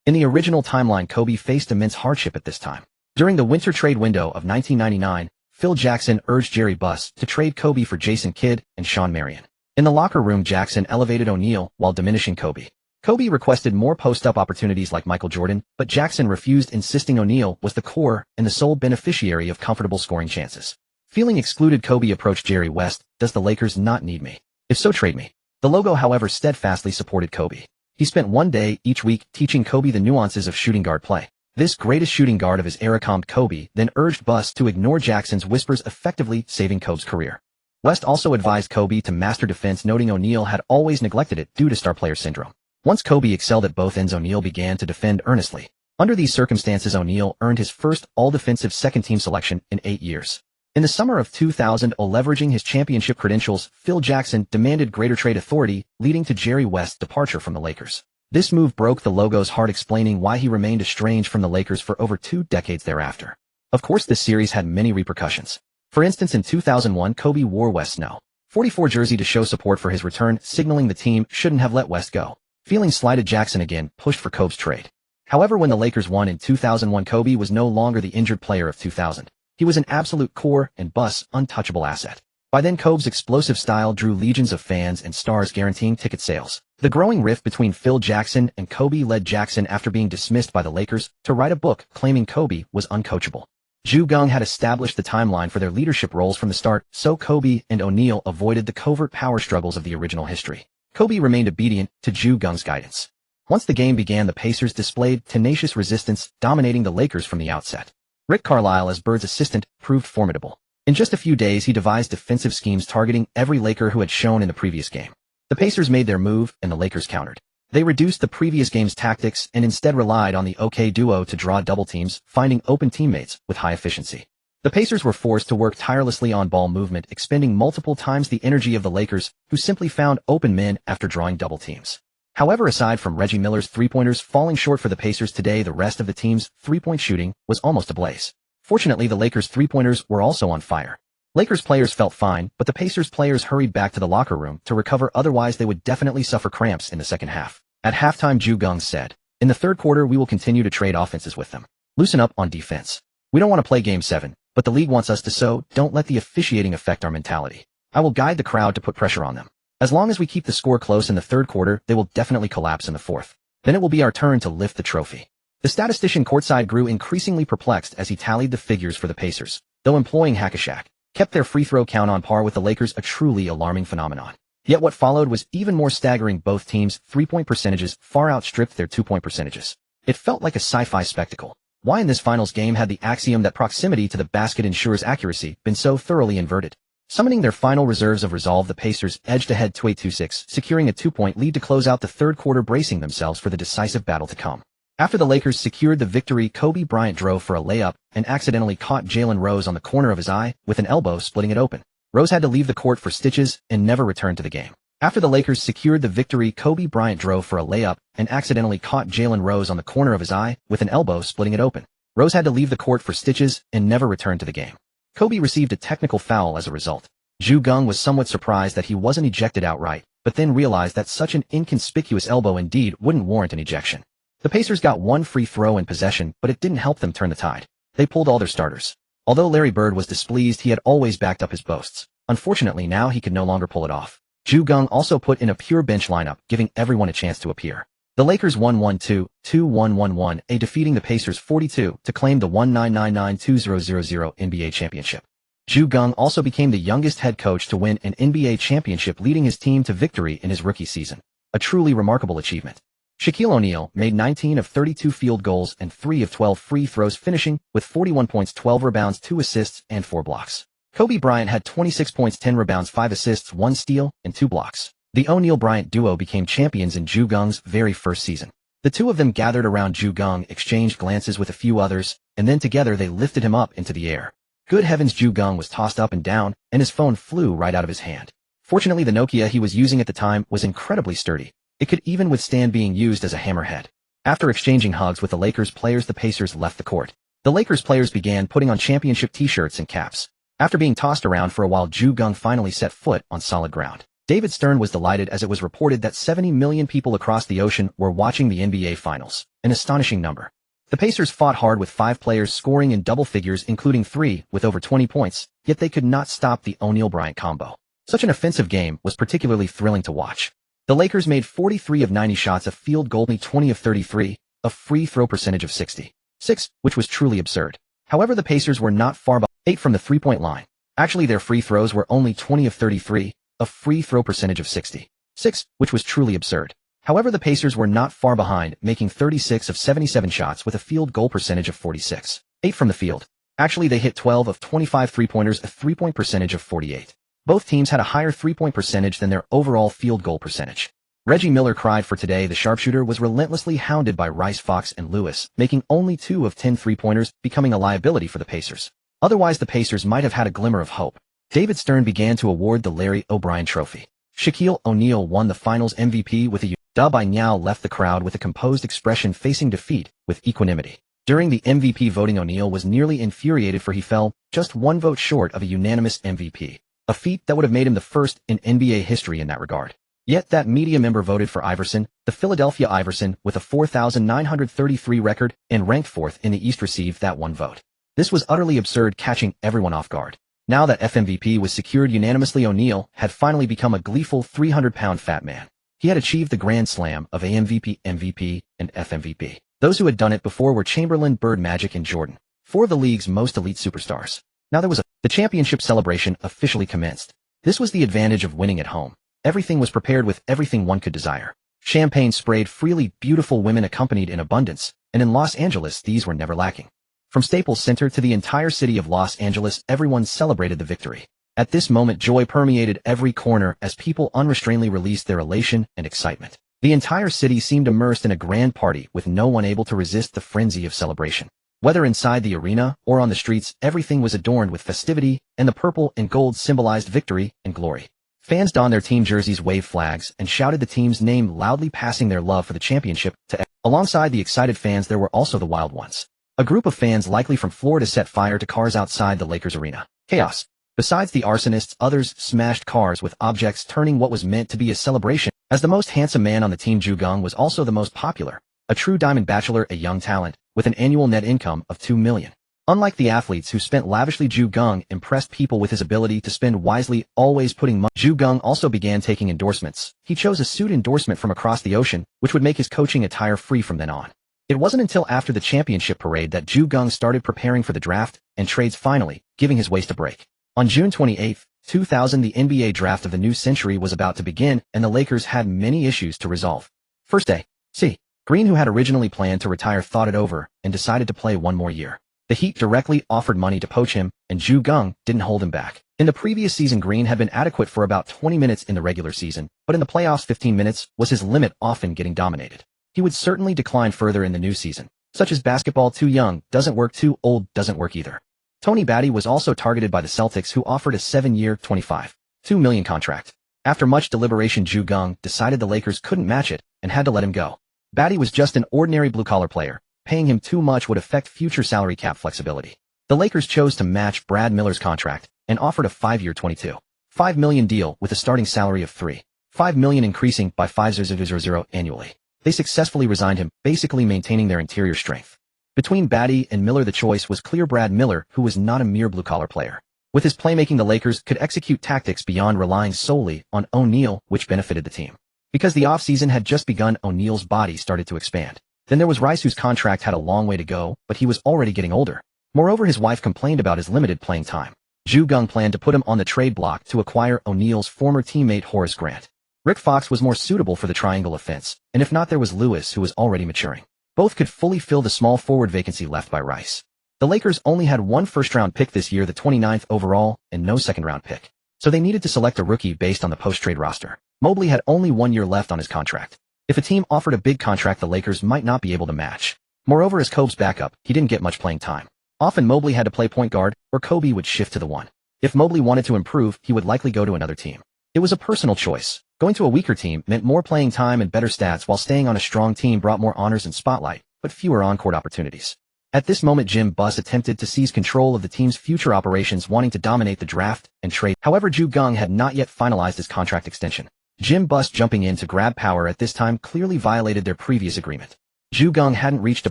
In the original timeline, Kobe faced immense hardship at this time. During the winter trade window of 1999, Phil Jackson urged Jerry Buss to trade Kobe for Jason Kidd and Shawn Marion. In the locker room, Jackson elevated O'Neal while diminishing Kobe. Kobe requested more post-up opportunities like Michael Jordan, but Jackson refused, insisting O'Neal was the core and the sole beneficiary of comfortable scoring chances. Feeling excluded, Kobe approached Jerry West. "Does the Lakers not need me? If so, trade me." The logo, however, steadfastly supported Kobe. He spent one day each week teaching Kobe the nuances of shooting guard play. This greatest shooting guard of his era calmed Kobe, then urged Buss to ignore Jackson's whispers, effectively saving Kobe's career. West also advised Kobe to master defense, noting O'Neal had always neglected it due to star player syndrome. Once Kobe excelled at both ends, O'Neal began to defend earnestly. Under these circumstances, O'Neal earned his first all-defensive second-team selection in 8 years. In the summer of 2000, leveraging his championship credentials, Phil Jackson demanded greater trade authority, leading to Jerry West's departure from the Lakers. This move broke the logo's heart, explaining why he remained estranged from the Lakers for over 2 decades thereafter. Of course, this series had many repercussions. For instance, in 2001, Kobe wore West's No. 44 jersey to show support for his return, signaling the team shouldn't have let West go. Feeling slighted, Jackson again pushed for Kobe's trade. However, when the Lakers won in 2001, Kobe was no longer the injured player of 2000. He was an absolute core and Buss untouchable asset. By then, Kobe's explosive style drew legions of fans and stars, guaranteeing ticket sales. The growing rift between Phil Jackson and Kobe led Jackson, after being dismissed by the Lakers, to write a book claiming Kobe was uncoachable. Geng had established the timeline for their leadership roles from the start, so Kobe and O'Neal avoided the covert power struggles of the original history. Kobe remained obedient to Geng's guidance. Once the game began, the Pacers displayed tenacious resistance, dominating the Lakers from the outset. Rick Carlisle, as Bird's assistant, proved formidable. In just a few days, he devised defensive schemes targeting every Laker who had shown in the previous game. The Pacers made their move, and the Lakers countered. They reduced the previous game's tactics and instead relied on the OK duo to draw double teams, finding open teammates with high efficiency. The Pacers were forced to work tirelessly on ball movement, expending multiple times the energy of the Lakers, who simply found open men after drawing double teams. However, aside from Reggie Miller's three-pointers falling short for the Pacers today, the rest of the team's three-point shooting was almost ablaze. Fortunately, the Lakers' three-pointers were also on fire. Lakers players felt fine, but the Pacers players hurried back to the locker room to recover, otherwise they would definitely suffer cramps in the second half. At halftime, Geng said, "In the third quarter, we will continue to trade offenses with them. Loosen up on defense. We don't want to play Game 7, but the league wants us to, so don't let the officiating affect our mentality. I will guide the crowd to put pressure on them. As long as we keep the score close in the third quarter, they will definitely collapse in the fourth. Then it will be our turn to lift the trophy." The statistician courtside grew increasingly perplexed as he tallied the figures for the Pacers. Though employing hack-a-shack, kept their free throw count on par with the Lakers, a truly alarming phenomenon. Yet what followed was even more staggering. Both teams' three-point percentages far outstripped their two-point percentages. It felt like a sci-fi spectacle. Why in this finals game had the axiom that proximity to the basket ensures accuracy been so thoroughly inverted? Summoning their final reserves of resolve, the Pacers edged ahead 28-26, securing a 2-point lead to close out the third quarter, bracing themselves for the decisive battle to come. After the Lakers secured the victory, Kobe Bryant drove for a layup and accidentally caught Jalen Rose on the corner of his eye, with an elbow splitting it open. Rose had to leave the court for stitches and never returned to the game. After the Lakers secured the victory, Kobe Bryant drove for a layup and accidentally caught Jalen Rose on the corner of his eye, with an elbow splitting it open. Rose had to leave the court for stitches and never returned to the game. Kobe received a technical foul as a result. Geng was somewhat surprised that he wasn't ejected outright, but then realized that such an inconspicuous elbow indeed wouldn't warrant an ejection. The Pacers got one free throw in possession, but it didn't help them turn the tide. They pulled all their starters. Although Larry Bird was displeased, he had always backed up his boasts. Unfortunately, now he could no longer pull it off. Geng also put in a pure bench lineup, giving everyone a chance to appear. The Lakers won 1-2, 2-1-1-1, defeating the Pacers 42 to claim the 1999-2000 NBA championship. Geng also became the youngest head coach to win an NBA championship, leading his team to victory in his rookie season. A truly remarkable achievement. Shaquille O'Neal made 19 of 32 field goals and 3 of 12 free throws, finishing with 41 points, 12 rebounds, 2 assists, and 4 blocks. Kobe Bryant had 26 points, 10 rebounds, 5 assists, 1 steal, and 2 blocks. The O'Neal-Bryant duo became champions in Geng's very first season. The two of them gathered around Geng, exchanged glances with a few others, and then together they lifted him up into the air. Good heavens, Geng was tossed up and down, and his phone flew right out of his hand. Fortunately, the Nokia he was using at the time was incredibly sturdy. It could even withstand being used as a hammerhead. After exchanging hugs with the Lakers players, the Pacers left the court. The Lakers players began putting on championship t-shirts and caps. After being tossed around for a while, Geng finally set foot on solid ground. David Stern was delighted, as it was reported that 70 million people across the ocean were watching the NBA Finals, an astonishing number. The Pacers fought hard with 5 players scoring in double figures including 3 with over 20 points, yet they could not stop the O'Neal-Bryant combo. Such an offensive game was particularly thrilling to watch. The Lakers made 43 of 90 shots, a field goal, 20 of 33, a free throw percentage of 66, which was truly absurd. However, the Pacers were not far behind, 8 from the three-point line. Actually, their free throws were only 20 of 33, a free throw percentage of 66, which was truly absurd. However, the Pacers were not far behind, making 36 of 77 shots with a field goal percentage of 46, 8 from the field. Actually, they hit 12 of 25 three-pointers, a three-point percentage of 48. Both teams had a higher three-point percentage than their overall field goal percentage. Reggie Miller cried for today. The sharpshooter was relentlessly hounded by Rice, Fox, and Lewis, making only 2 of 10 three-pointers, becoming a liability for the Pacers. Otherwise, the Pacers might have had a glimmer of hope. David Stern began to award the Larry O'Brien Trophy. Shaquille O'Neal won the Finals MVP with a dub. Nyao left the crowd with a composed expression, facing defeat with equanimity. During the MVP voting, O'Neal was nearly infuriated, for he fell just 1 vote short of a unanimous MVP, a feat that would have made him the first in NBA history in that regard. Yet that media member voted for Iverson, the Philadelphia Iverson, with a 4,933 record and ranked 4th in the East, received that 1 vote. This was utterly absurd, catching everyone off guard. Now that FMVP was secured unanimously, O'Neal had finally become a gleeful 300-pound fat man. He had achieved the grand slam of AMVP, MVP, and FMVP. Those who had done it before were Chamberlain, Bird, Magic, and Jordan, 4 of the league's most elite superstars. Now the championship celebration officially commenced. This was the advantage of winning at home. Everything was prepared with everything one could desire. Champagne sprayed freely, beautiful women accompanied in abundance, and in Los Angeles these were never lacking. From Staples Center to the entire city of Los Angeles, everyone celebrated the victory. At this moment, joy permeated every corner as people unrestrainedly released their elation and excitement. The entire city seemed immersed in a grand party, with no one able to resist the frenzy of celebration. Whether inside the arena or on the streets, everything was adorned with festivity, and the purple and gold symbolized victory and glory. Fans donned their team jerseys, waved flags, and shouted the team's name loudly, passing their love for the championship to. Alongside the excited fans, there were also the wild ones. A group of fans likely from Florida set fire to cars outside the Lakers arena. Chaos. Besides the arsonists, others smashed cars with objects, turning what was meant to be a celebration. As the most handsome man on the team, Geng was also the most popular. A true diamond bachelor, a young talent, with an annual net income of $2 million. Unlike the athletes who spent lavishly, Geng impressed people with his ability to spend wisely, always putting money. Geng also began taking endorsements. He chose a suit endorsement from across the ocean, which would make his coaching attire free from then on. It wasn't until after the championship parade that Geng started preparing for the draft and trades, finally giving his waist a break. On June 28, 2000, the NBA draft of the new century was about to begin, and the Lakers had many issues to resolve. First day. C. Green, who had originally planned to retire, thought it over and decided to play 1 more year. The Heat directly offered money to poach him, and Geng didn't hold him back. In the previous season, Green had been adequate for about 20 minutes in the regular season, but in the playoffs 15 minutes was his limit, often getting dominated. He would certainly decline further in the new season. Such as basketball, too young doesn't work, too old doesn't work either. Tony Batty was also targeted by the Celtics, who offered a 7-year, $25.2 million contract. After much deliberation, Geng decided the Lakers couldn't match it and had to let him go. Batty was just an ordinary blue-collar player. Paying him too much would affect future salary cap flexibility. The Lakers chose to match Brad Miller's contract and offered a 5-year, $22.5 million deal with a starting salary of $3.5 million, increasing by $5,000 annually. They successfully resigned him, basically maintaining their interior strength. Between Batty and Miller, the choice was clear: Brad Miller, who was not a mere blue-collar player. With his playmaking, the Lakers could execute tactics beyond relying solely on O'Neal, which benefited the team. Because the offseason had just begun, O'Neal's body started to expand. Then there was Rice, whose contract had a long way to go, but he was already getting older. Moreover, his wife complained about his limited playing time. Geng planned to put him on the trade block to acquire O'Neal's former teammate Horace Grant. Rick Fox was more suitable for the triangle offense, and if not, there was Lewis, who was already maturing. Both could fully fill the small forward vacancy left by Rice. The Lakers only had 1 first-round pick this year, the 29th overall, and no second-round pick. So they needed to select a rookie based on the post-trade roster. Mobley had only 1 year left on his contract. If a team offered a big contract, the Lakers might not be able to match. Moreover, as Kobe's backup, he didn't get much playing time. Often Mobley had to play point guard, or Kobe would shift to the 1. If Mobley wanted to improve, he would likely go to another team. It was a personal choice. Going to a weaker team meant more playing time and better stats, while staying on a strong team brought more honors and spotlight, but fewer on-court opportunities. At this moment, Jim Buss attempted to seize control of the team's future operations, wanting to dominate the draft and trade. However, Geng had not yet finalized his contract extension. Jim Buss jumping in to grab power at this time clearly violated their previous agreement. Geng hadn't reached a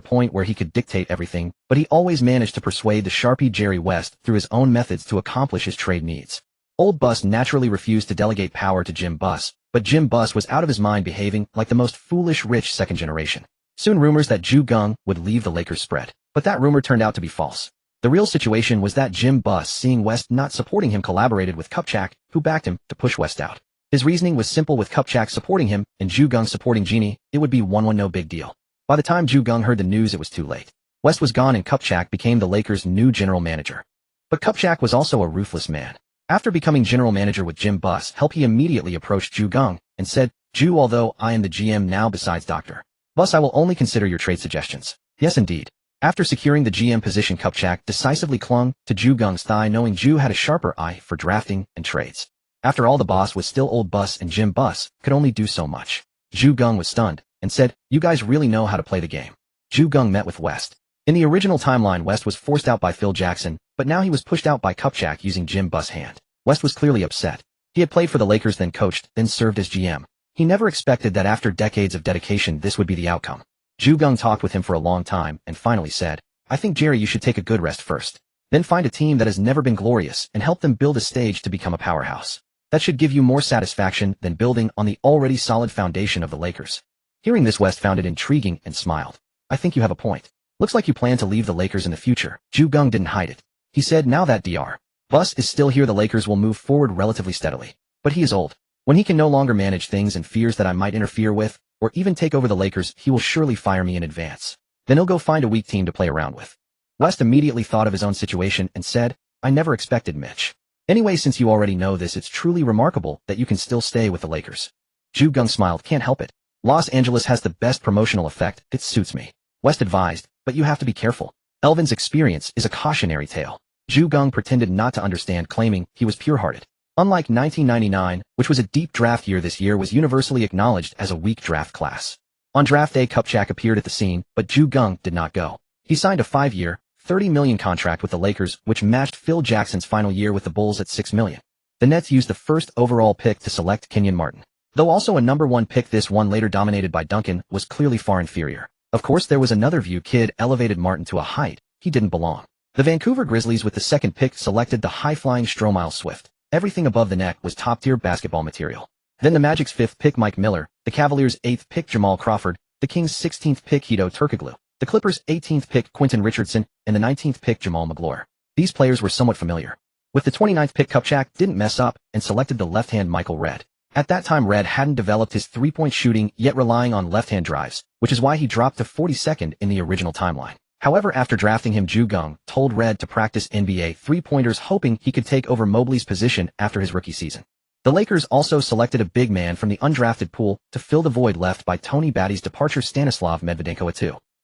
point where he could dictate everything, but he always managed to persuade the Sharpie Jerry West through his own methods to accomplish his trade needs. Old Bus naturally refused to delegate power to Jim Buss, but Jim Buss was out of his mind behaving like the most foolish rich second generation. Soon rumors that Geng would leave the Lakers spread, but that rumor turned out to be false. The real situation was that Jim Buss, seeing West not supporting him, collaborated with Kupchak, who backed him, to push West out. His reasoning was simple: with Kupchak supporting him and Geng supporting Jeanie, it would be 1-1, no big deal. By the time Geng heard the news, it was too late. West was gone and Kupchak became the Lakers' new general manager. But Kupchak was also a ruthless man. After becoming general manager with Jim Buss' help, he immediately approached Geng and said, although I am the GM now besides Dr. Buss, I will only consider your trade suggestions. Yes, indeed. After securing the GM position, Kupchak decisively clung to Geng's thigh, knowing Jew had a sharper eye for drafting and trades. After all, the boss was still Old Bus, and Jim Buss could only do so much. Geng was stunned and said, "You guys really know how to play the game." Geng met with West. In the original timeline, West was forced out by Phil Jackson, but now he was pushed out by Kupchak using Jim Buss' hand. West was clearly upset. He had played for the Lakers, then coached, then served as GM. He never expected that after decades of dedication this would be the outcome. Geng talked with him for a long time and finally said, "I think, Jerry, you should take a good rest first. Then find a team that has never been glorious and help them build a stage to become a powerhouse. That should give you more satisfaction than building on the already solid foundation of the Lakers." Hearing this, West found it intriguing and smiled. "I think you have a point. Looks like you plan to leave the Lakers in the future." Geng didn't hide it. He said, "Now that Dr. Buss is still here, the Lakers will move forward relatively steadily. But he is old. When he can no longer manage things and fears that I might interfere with, or even take over the Lakers, he will surely fire me in advance. Then he'll go find a weak team to play around with." West immediately thought of his own situation and said, "I never expected Mitch. Anyway, since you already know this, it's truly remarkable that you can still stay with the Lakers." Geng smiled. "Can't help it. Los Angeles has the best promotional effect. It suits me." West advised, "But you have to be careful. Elvin's experience is a cautionary tale." Geng pretended not to understand, claiming he was pure-hearted. Unlike 1999, which was a deep draft year, this year was universally acknowledged as a weak draft class. On draft day, Kupchak appeared at the scene, but Geng did not go. He signed a 5-year, $30 million contract with the Lakers, which matched Phil Jackson's final year with the Bulls at $6 million. The Nets used the first overall pick to select Kenyon Martin. Though also a number 1 pick, this one, later dominated by Duncan, was clearly far inferior. Of course, there was another view: kid elevated Martin to a height he didn't belong. The Vancouver Grizzlies with the second pick selected the high-flying Stromile Swift. Everything above the neck was top-tier basketball material. Then the Magic's 5th pick, Mike Miller, the Cavaliers' 8th pick, Jamal Crawford, the Kings' 16th pick, Hedo Turkoglu, the Clippers' 18th pick, Quentin Richardson, and the 19th pick, Jamal Magloire. These players were somewhat familiar. With the 29th pick, Kupchak didn't mess up and selected the left-hand Michael Redd. At that time, Redd hadn't developed his three-point shooting, yet relying on left-hand drives, which is why he dropped to 42nd in the original timeline. However, after drafting him, Geng told Redd to practice NBA three-pointers, hoping he could take over Mobley's position after his rookie season. The Lakers also selected a big man from the undrafted pool to fill the void left by Tony Batty's departure, Stanislav Medvedenko, a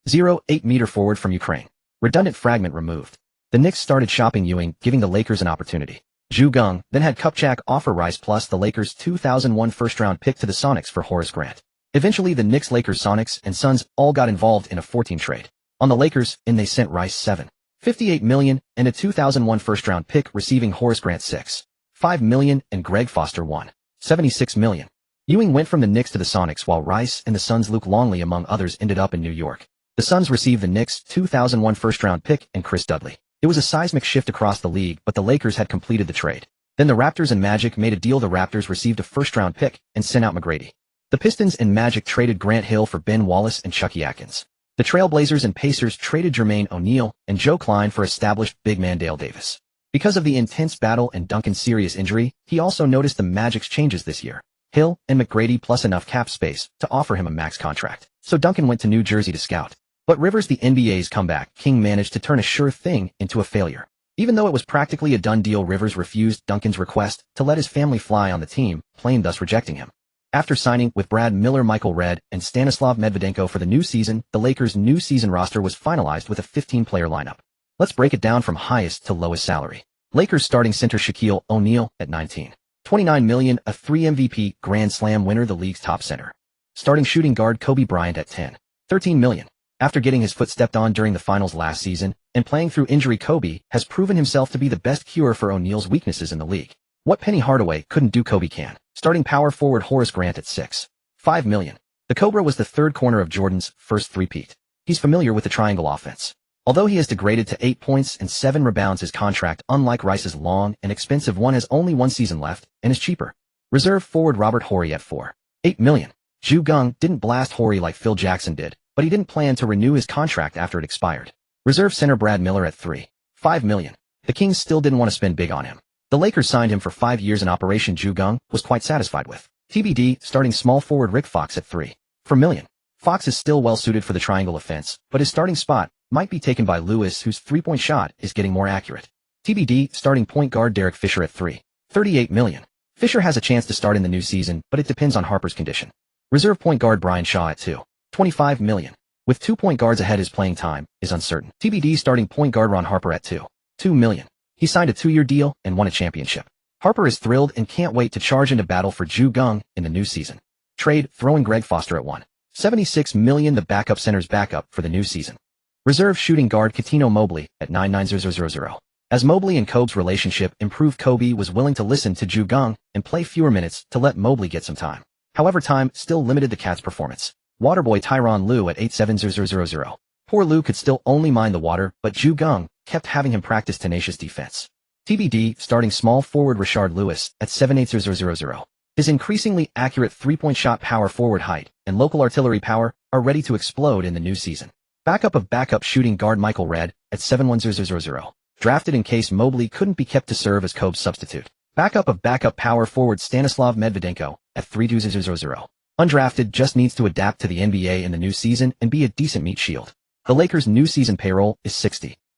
2.08-meter forward from Ukraine. Redundant fragment removed. The Knicks started shopping Ewing, giving the Lakers an opportunity. Geng then had Kupchak offer Rice plus the Lakers' 2001 first-round pick to the Sonics for Horace Grant. Eventually, the Knicks, Lakers, Sonics, and Suns all got involved in a 4-team trade. On the Lakers, they sent Rice $7.58 million and a 2001 first-round pick, receiving Horace Grant $6.5 million and Greg Foster $1.76 million. Ewing went from the Knicks to the Sonics, while Rice and the Suns' Luke Longley, among others, ended up in New York. The Suns received the Knicks' 2001 first-round pick and Chris Dudley. It was a seismic shift across the league, but the Lakers had completed the trade. Then the Raptors and Magic made a deal. The Raptors received a first-round pick and sent out McGrady. The Pistons and Magic traded Grant Hill for Ben Wallace and Chucky Atkins. The Trailblazers and Pacers traded Jermaine O'Neal and Joe Klein for established big man Dale Davis. Because of the intense battle and Duncan's serious injury, he also noticed the Magic's changes this year. Hill and McGrady plus enough cap space to offer him a max contract. So Duncan went to New Jersey to scout. But Rivers, the NBA's comeback king, managed to turn a sure thing into a failure. Even though it was practically a done deal, Rivers refused Duncan's request to let his family fly on the team plane, thus rejecting him. After signing with Brad Miller, Michael Redd, and Stanislav Medvedenko for the new season, the Lakers' new season roster was finalized with a 15-player lineup. Let's break it down from highest to lowest salary. Lakers starting center Shaquille O'Neal at $19.29 million, a 3 MVP Grand Slam winner, the league's top center. Starting shooting guard Kobe Bryant at $10.13 million. After getting his foot stepped on during the finals last season and playing through injury, Kobe has proven himself to be the best cure for O'Neal's weaknesses in the league. What Penny Hardaway couldn't do, Kobe can. Starting power forward Horace Grant at $6.5 million. The Cobra was the third corner of Jordan's first three-peat. He's familiar with the triangle offense. Although he has degraded to 8 points and 7 rebounds, his contract, unlike Rice's long and expensive one, has only 1 season left and is cheaper. Reserve forward Robert Horry at $4.8 million. Geng didn't blast Horry like Phil Jackson did, but he didn't plan to renew his contract after it expired. Reserve center Brad Miller at $3.5 million. The Kings still didn't want to spend big on him. The Lakers signed him for 5 years, and Operation Geng was quite satisfied with. TBD starting small forward Rick Fox at $3.4 million. Fox is still well suited for the triangle offense, but his starting spot might be taken by Lewis, whose three-point shot is getting more accurate. TBD starting point guard Derek Fisher at $3.38 million. Fisher has a chance to start in the new season, but it depends on Harper's condition. Reserve point guard Brian Shaw at $2.25 million. With 2 point guards ahead, his playing time is uncertain. TBD starting point guard Ron Harper at $2.2 million. He signed a 2-year deal and won a championship. Harper is thrilled and can't wait to charge into battle for Geng in the new season. Trade throwing Greg Foster at $1.76 million, the backup center's backup for the new season. Reserve shooting guard Katino Mobley at $9.9000. As Mobley and Kobe's relationship improved, Kobe was willing to listen to Geng and play fewer minutes to let Mobley get some time. However, time still limited the Cats' performance. Waterboy Tyronn Lue at $8.7000. Poor Lue could still only mind the water, but Geng kept having him practice tenacious defense. TBD starting small forward Rashard Lewis at $7.8000. His increasingly accurate three-point shot, power forward height, and local artillery power are ready to explode in the new season. Backup of backup shooting guard Michael Redd at $7.1000. Drafted in case Mobley couldn't be kept to serve as Kobe's substitute. Backup of backup power forward Stanislav Medvedenko at $3.2000. Undrafted, just needs to adapt to the NBA in the new season and be a decent meat shield. The Lakers' new season payroll is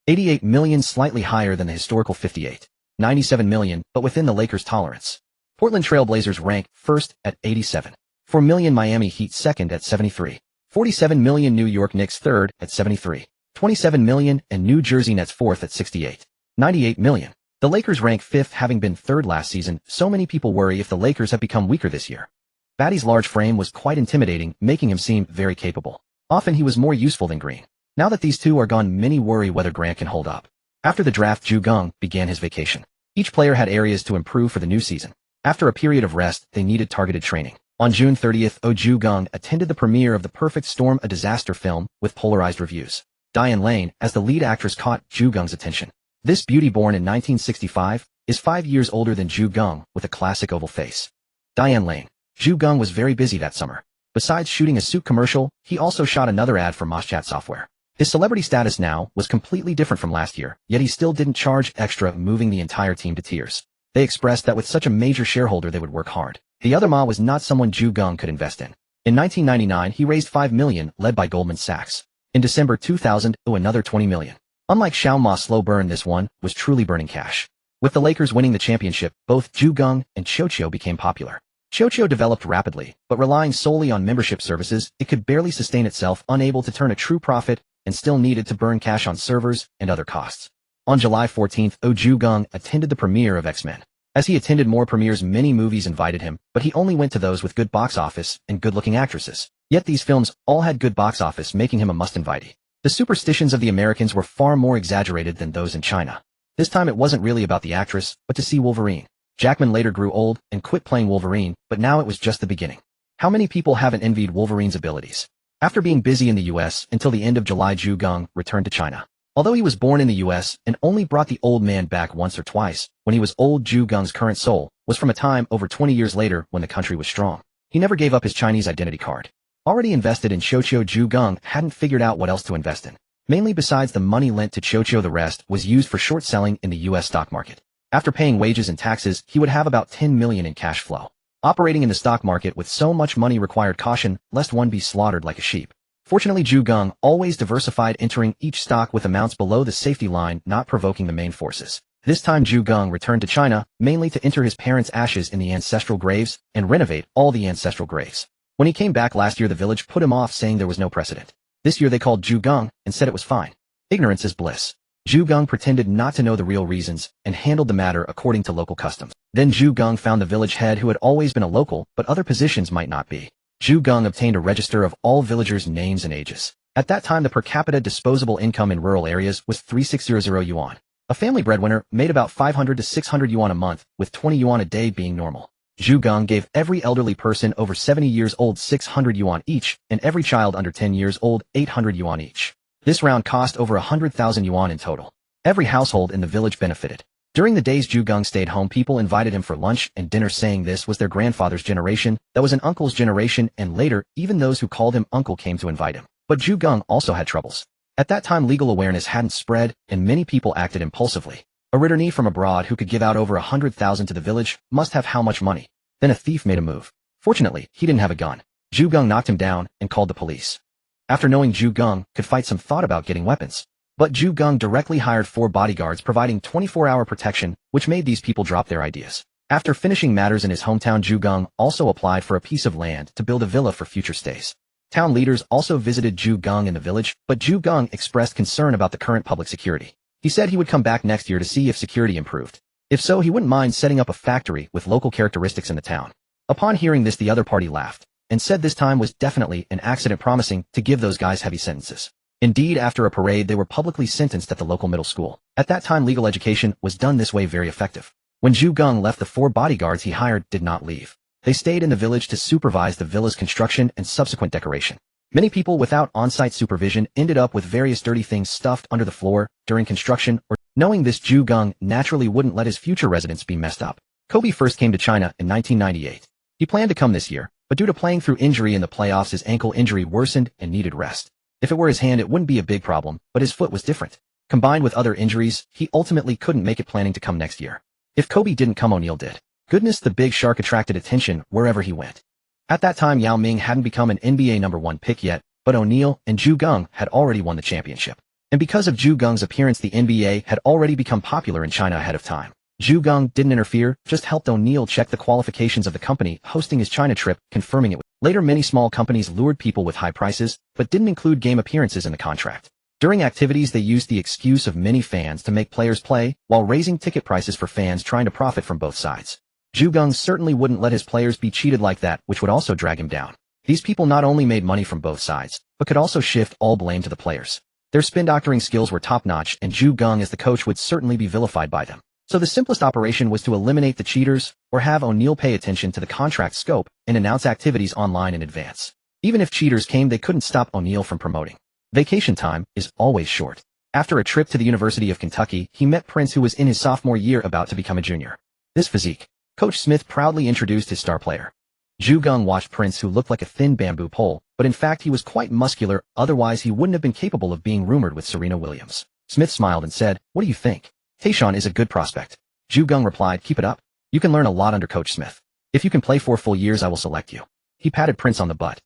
$88 million, slightly higher than the historical $97 million, but within the Lakers' tolerance. Portland Trail Blazers rank first at $87.4 million. Miami Heat second at $47 million. New York Knicks third at $27 million, and New Jersey Nets fourth at $98 million. The Lakers rank fifth, having been third last season. So many people worry if the Lakers have become weaker this year. Batty's large frame was quite intimidating, making him seem very capable. Often he was more useful than Green. Now that these two are gone, many worry whether Grant can hold up. After the draft, Geng began his vacation. Each player had areas to improve for the new season. After a period of rest, they needed targeted training. On June 30th, Geng attended the premiere of The Perfect Storm, a disaster film with polarized reviews. Diane Lane, as the lead actress, caught Geng's attention. This beauty, born in 1965, is 5 years older than Geng, with a classic oval face. Diane Lane. Geng was very busy that summer. Besides shooting a suit commercial, he also shot another ad for Moschat software. His celebrity status now was completely different from last year, yet he still didn't charge extra, moving the entire team to tears. They expressed that with such a major shareholder they would work hard. The other Ma was not someone Geng could invest in. In 1999, he raised $5 million, led by Goldman Sachs. In December 2000, another $20 million. Unlike Xiao Ma's slow burn, this one was truly burning cash. With the Lakers winning the championship, both Geng and Chocho became popular. Chocho developed rapidly, but relying solely on membership services, it could barely sustain itself, unable to turn a true profit, and still needed to burn cash on servers and other costs. On July 14th, Geng attended the premiere of X-Men. As he attended more premieres, many movies invited him, but he only went to those with good box office and good-looking actresses. Yet these films all had good box office, making him a must-invitee. The superstitions of the Americans were far more exaggerated than those in China. This time it wasn't really about the actress, but to see Wolverine. Jackman later grew old and quit playing Wolverine, but now it was just the beginning. How many people haven't envied Wolverine's abilities? After being busy in the US until the end of July, Geng returned to China. Although he was born in the US and only brought the old man back once or twice, when he was old, Geng's current soul was from a time over 20 years later when the country was strong. He never gave up his Chinese identity card. Already invested in Chocho, Geng hadn't figured out what else to invest in. Mainly besides the money lent to Chocho, the rest was used for short selling in the US stock market. After paying wages and taxes, he would have about $10 million in cash flow. Operating in the stock market with so much money required caution, lest one be slaughtered like a sheep. Fortunately, Geng always diversified, entering each stock with amounts below the safety line, not provoking the main forces. This time Geng returned to China, mainly to enter his parents' ashes in the ancestral graves and renovate all the ancestral graves. When he came back last year, the village put him off, saying there was no precedent. This year they called Geng and said it was fine. Ignorance is bliss. Geng pretended not to know the real reasons and handled the matter according to local customs. Then Geng found the village head, who had always been a local, but other positions might not be. Geng obtained a register of all villagers' names and ages. At that time, the per capita disposable income in rural areas was 3600 yuan. A family breadwinner made about 500 to 600 yuan a month, with 20 yuan a day being normal. Zhu Geng gave every elderly person over 70 years old 600 yuan each, and every child under 10 years old 800 yuan each. This round cost over 100,000 yuan in total. Every household in the village benefited. During the days Zhu Geng stayed home, people invited him for lunch and dinner, saying this was their grandfather's generation, that was an uncle's generation, and later, even those who called him uncle came to invite him. But Zhu Geng also had troubles. At that time, legal awareness hadn't spread, and many people acted impulsively. A returnee from abroad who could give out over 100,000 to the village must have how much money? Then a thief made a move. Fortunately, he didn't have a gun. Zhu Geng knocked him down and called the police. After knowing Zhu Geng could fight, some thought about getting weapons. But Zhu Geng directly hired 4 bodyguards providing 24-hour protection, which made these people drop their ideas. After finishing matters in his hometown, Zhu Geng also applied for a piece of land to build a villa for future stays. Town leaders also visited Zhu Geng in the village, but Zhu Geng expressed concern about the current public security. He said he would come back next year to see if security improved. If so, he wouldn't mind setting up a factory with local characteristics in the town. Upon hearing this, the other party laughed and said this time was definitely an accident, promising to give those guys heavy sentences. Indeed, after a parade, they were publicly sentenced at the local middle school. At that time, legal education was done this way very effective. When Zhu Geng left, the 4 bodyguards he hired did not leave. They stayed in the village to supervise the villa's construction and subsequent decoration. Many people without on-site supervision ended up with various dirty things stuffed under the floor during construction, or knowing this, Zhu Geng naturally wouldn't let his future residents be messed up. Kobe first came to China in 1998. He planned to come this year, but due to playing through injury in the playoffs, his ankle injury worsened and needed rest. If it were his hand, it wouldn't be a big problem, but his foot was different. Combined with other injuries, he ultimately couldn't make it, planning to come next year. If Kobe didn't come, O'Neal did. Goodness, the big shark attracted attention wherever he went. At that time, Yao Ming hadn't become an NBA #1 pick yet, but O'Neal and Zhu Geng had already won the championship. And because of Zhu Geng's appearance, the NBA had already become popular in China ahead of time. Zhu Geng didn't interfere, just helped O'Neal check the qualifications of the company hosting his China trip, confirming it. Later, many small companies lured people with high prices, but didn't include game appearances in the contract. During activities, they used the excuse of many fans to make players play, while raising ticket prices for fans trying to profit from both sides. Zhu Geng certainly wouldn't let his players be cheated like that, which would also drag him down. These people not only made money from both sides, but could also shift all blame to the players. Their spin-doctoring skills were top-notch, and Zhu Geng as the coach would certainly be vilified by them. So the simplest operation was to eliminate the cheaters, or have O'Neal pay attention to the contract scope and announce activities online in advance. Even if cheaters came, they couldn't stop O'Neal from promoting. Vacation time is always short. After a trip to the University of Kentucky, he met Prince, who was in his sophomore year about to become a junior. This physique. Coach Smith proudly introduced his star player. Zhu Geng watched Prince, who looked like a thin bamboo pole, but in fact he was quite muscular, otherwise he wouldn't have been capable of being rumored with Serena Williams. Smith smiled and said, "What do you think? Tayshaun is a good prospect." Zhu Geng replied, "Keep it up. You can learn a lot under Coach Smith. If you can play 4 full years, I will select you." He patted Prince on the butt.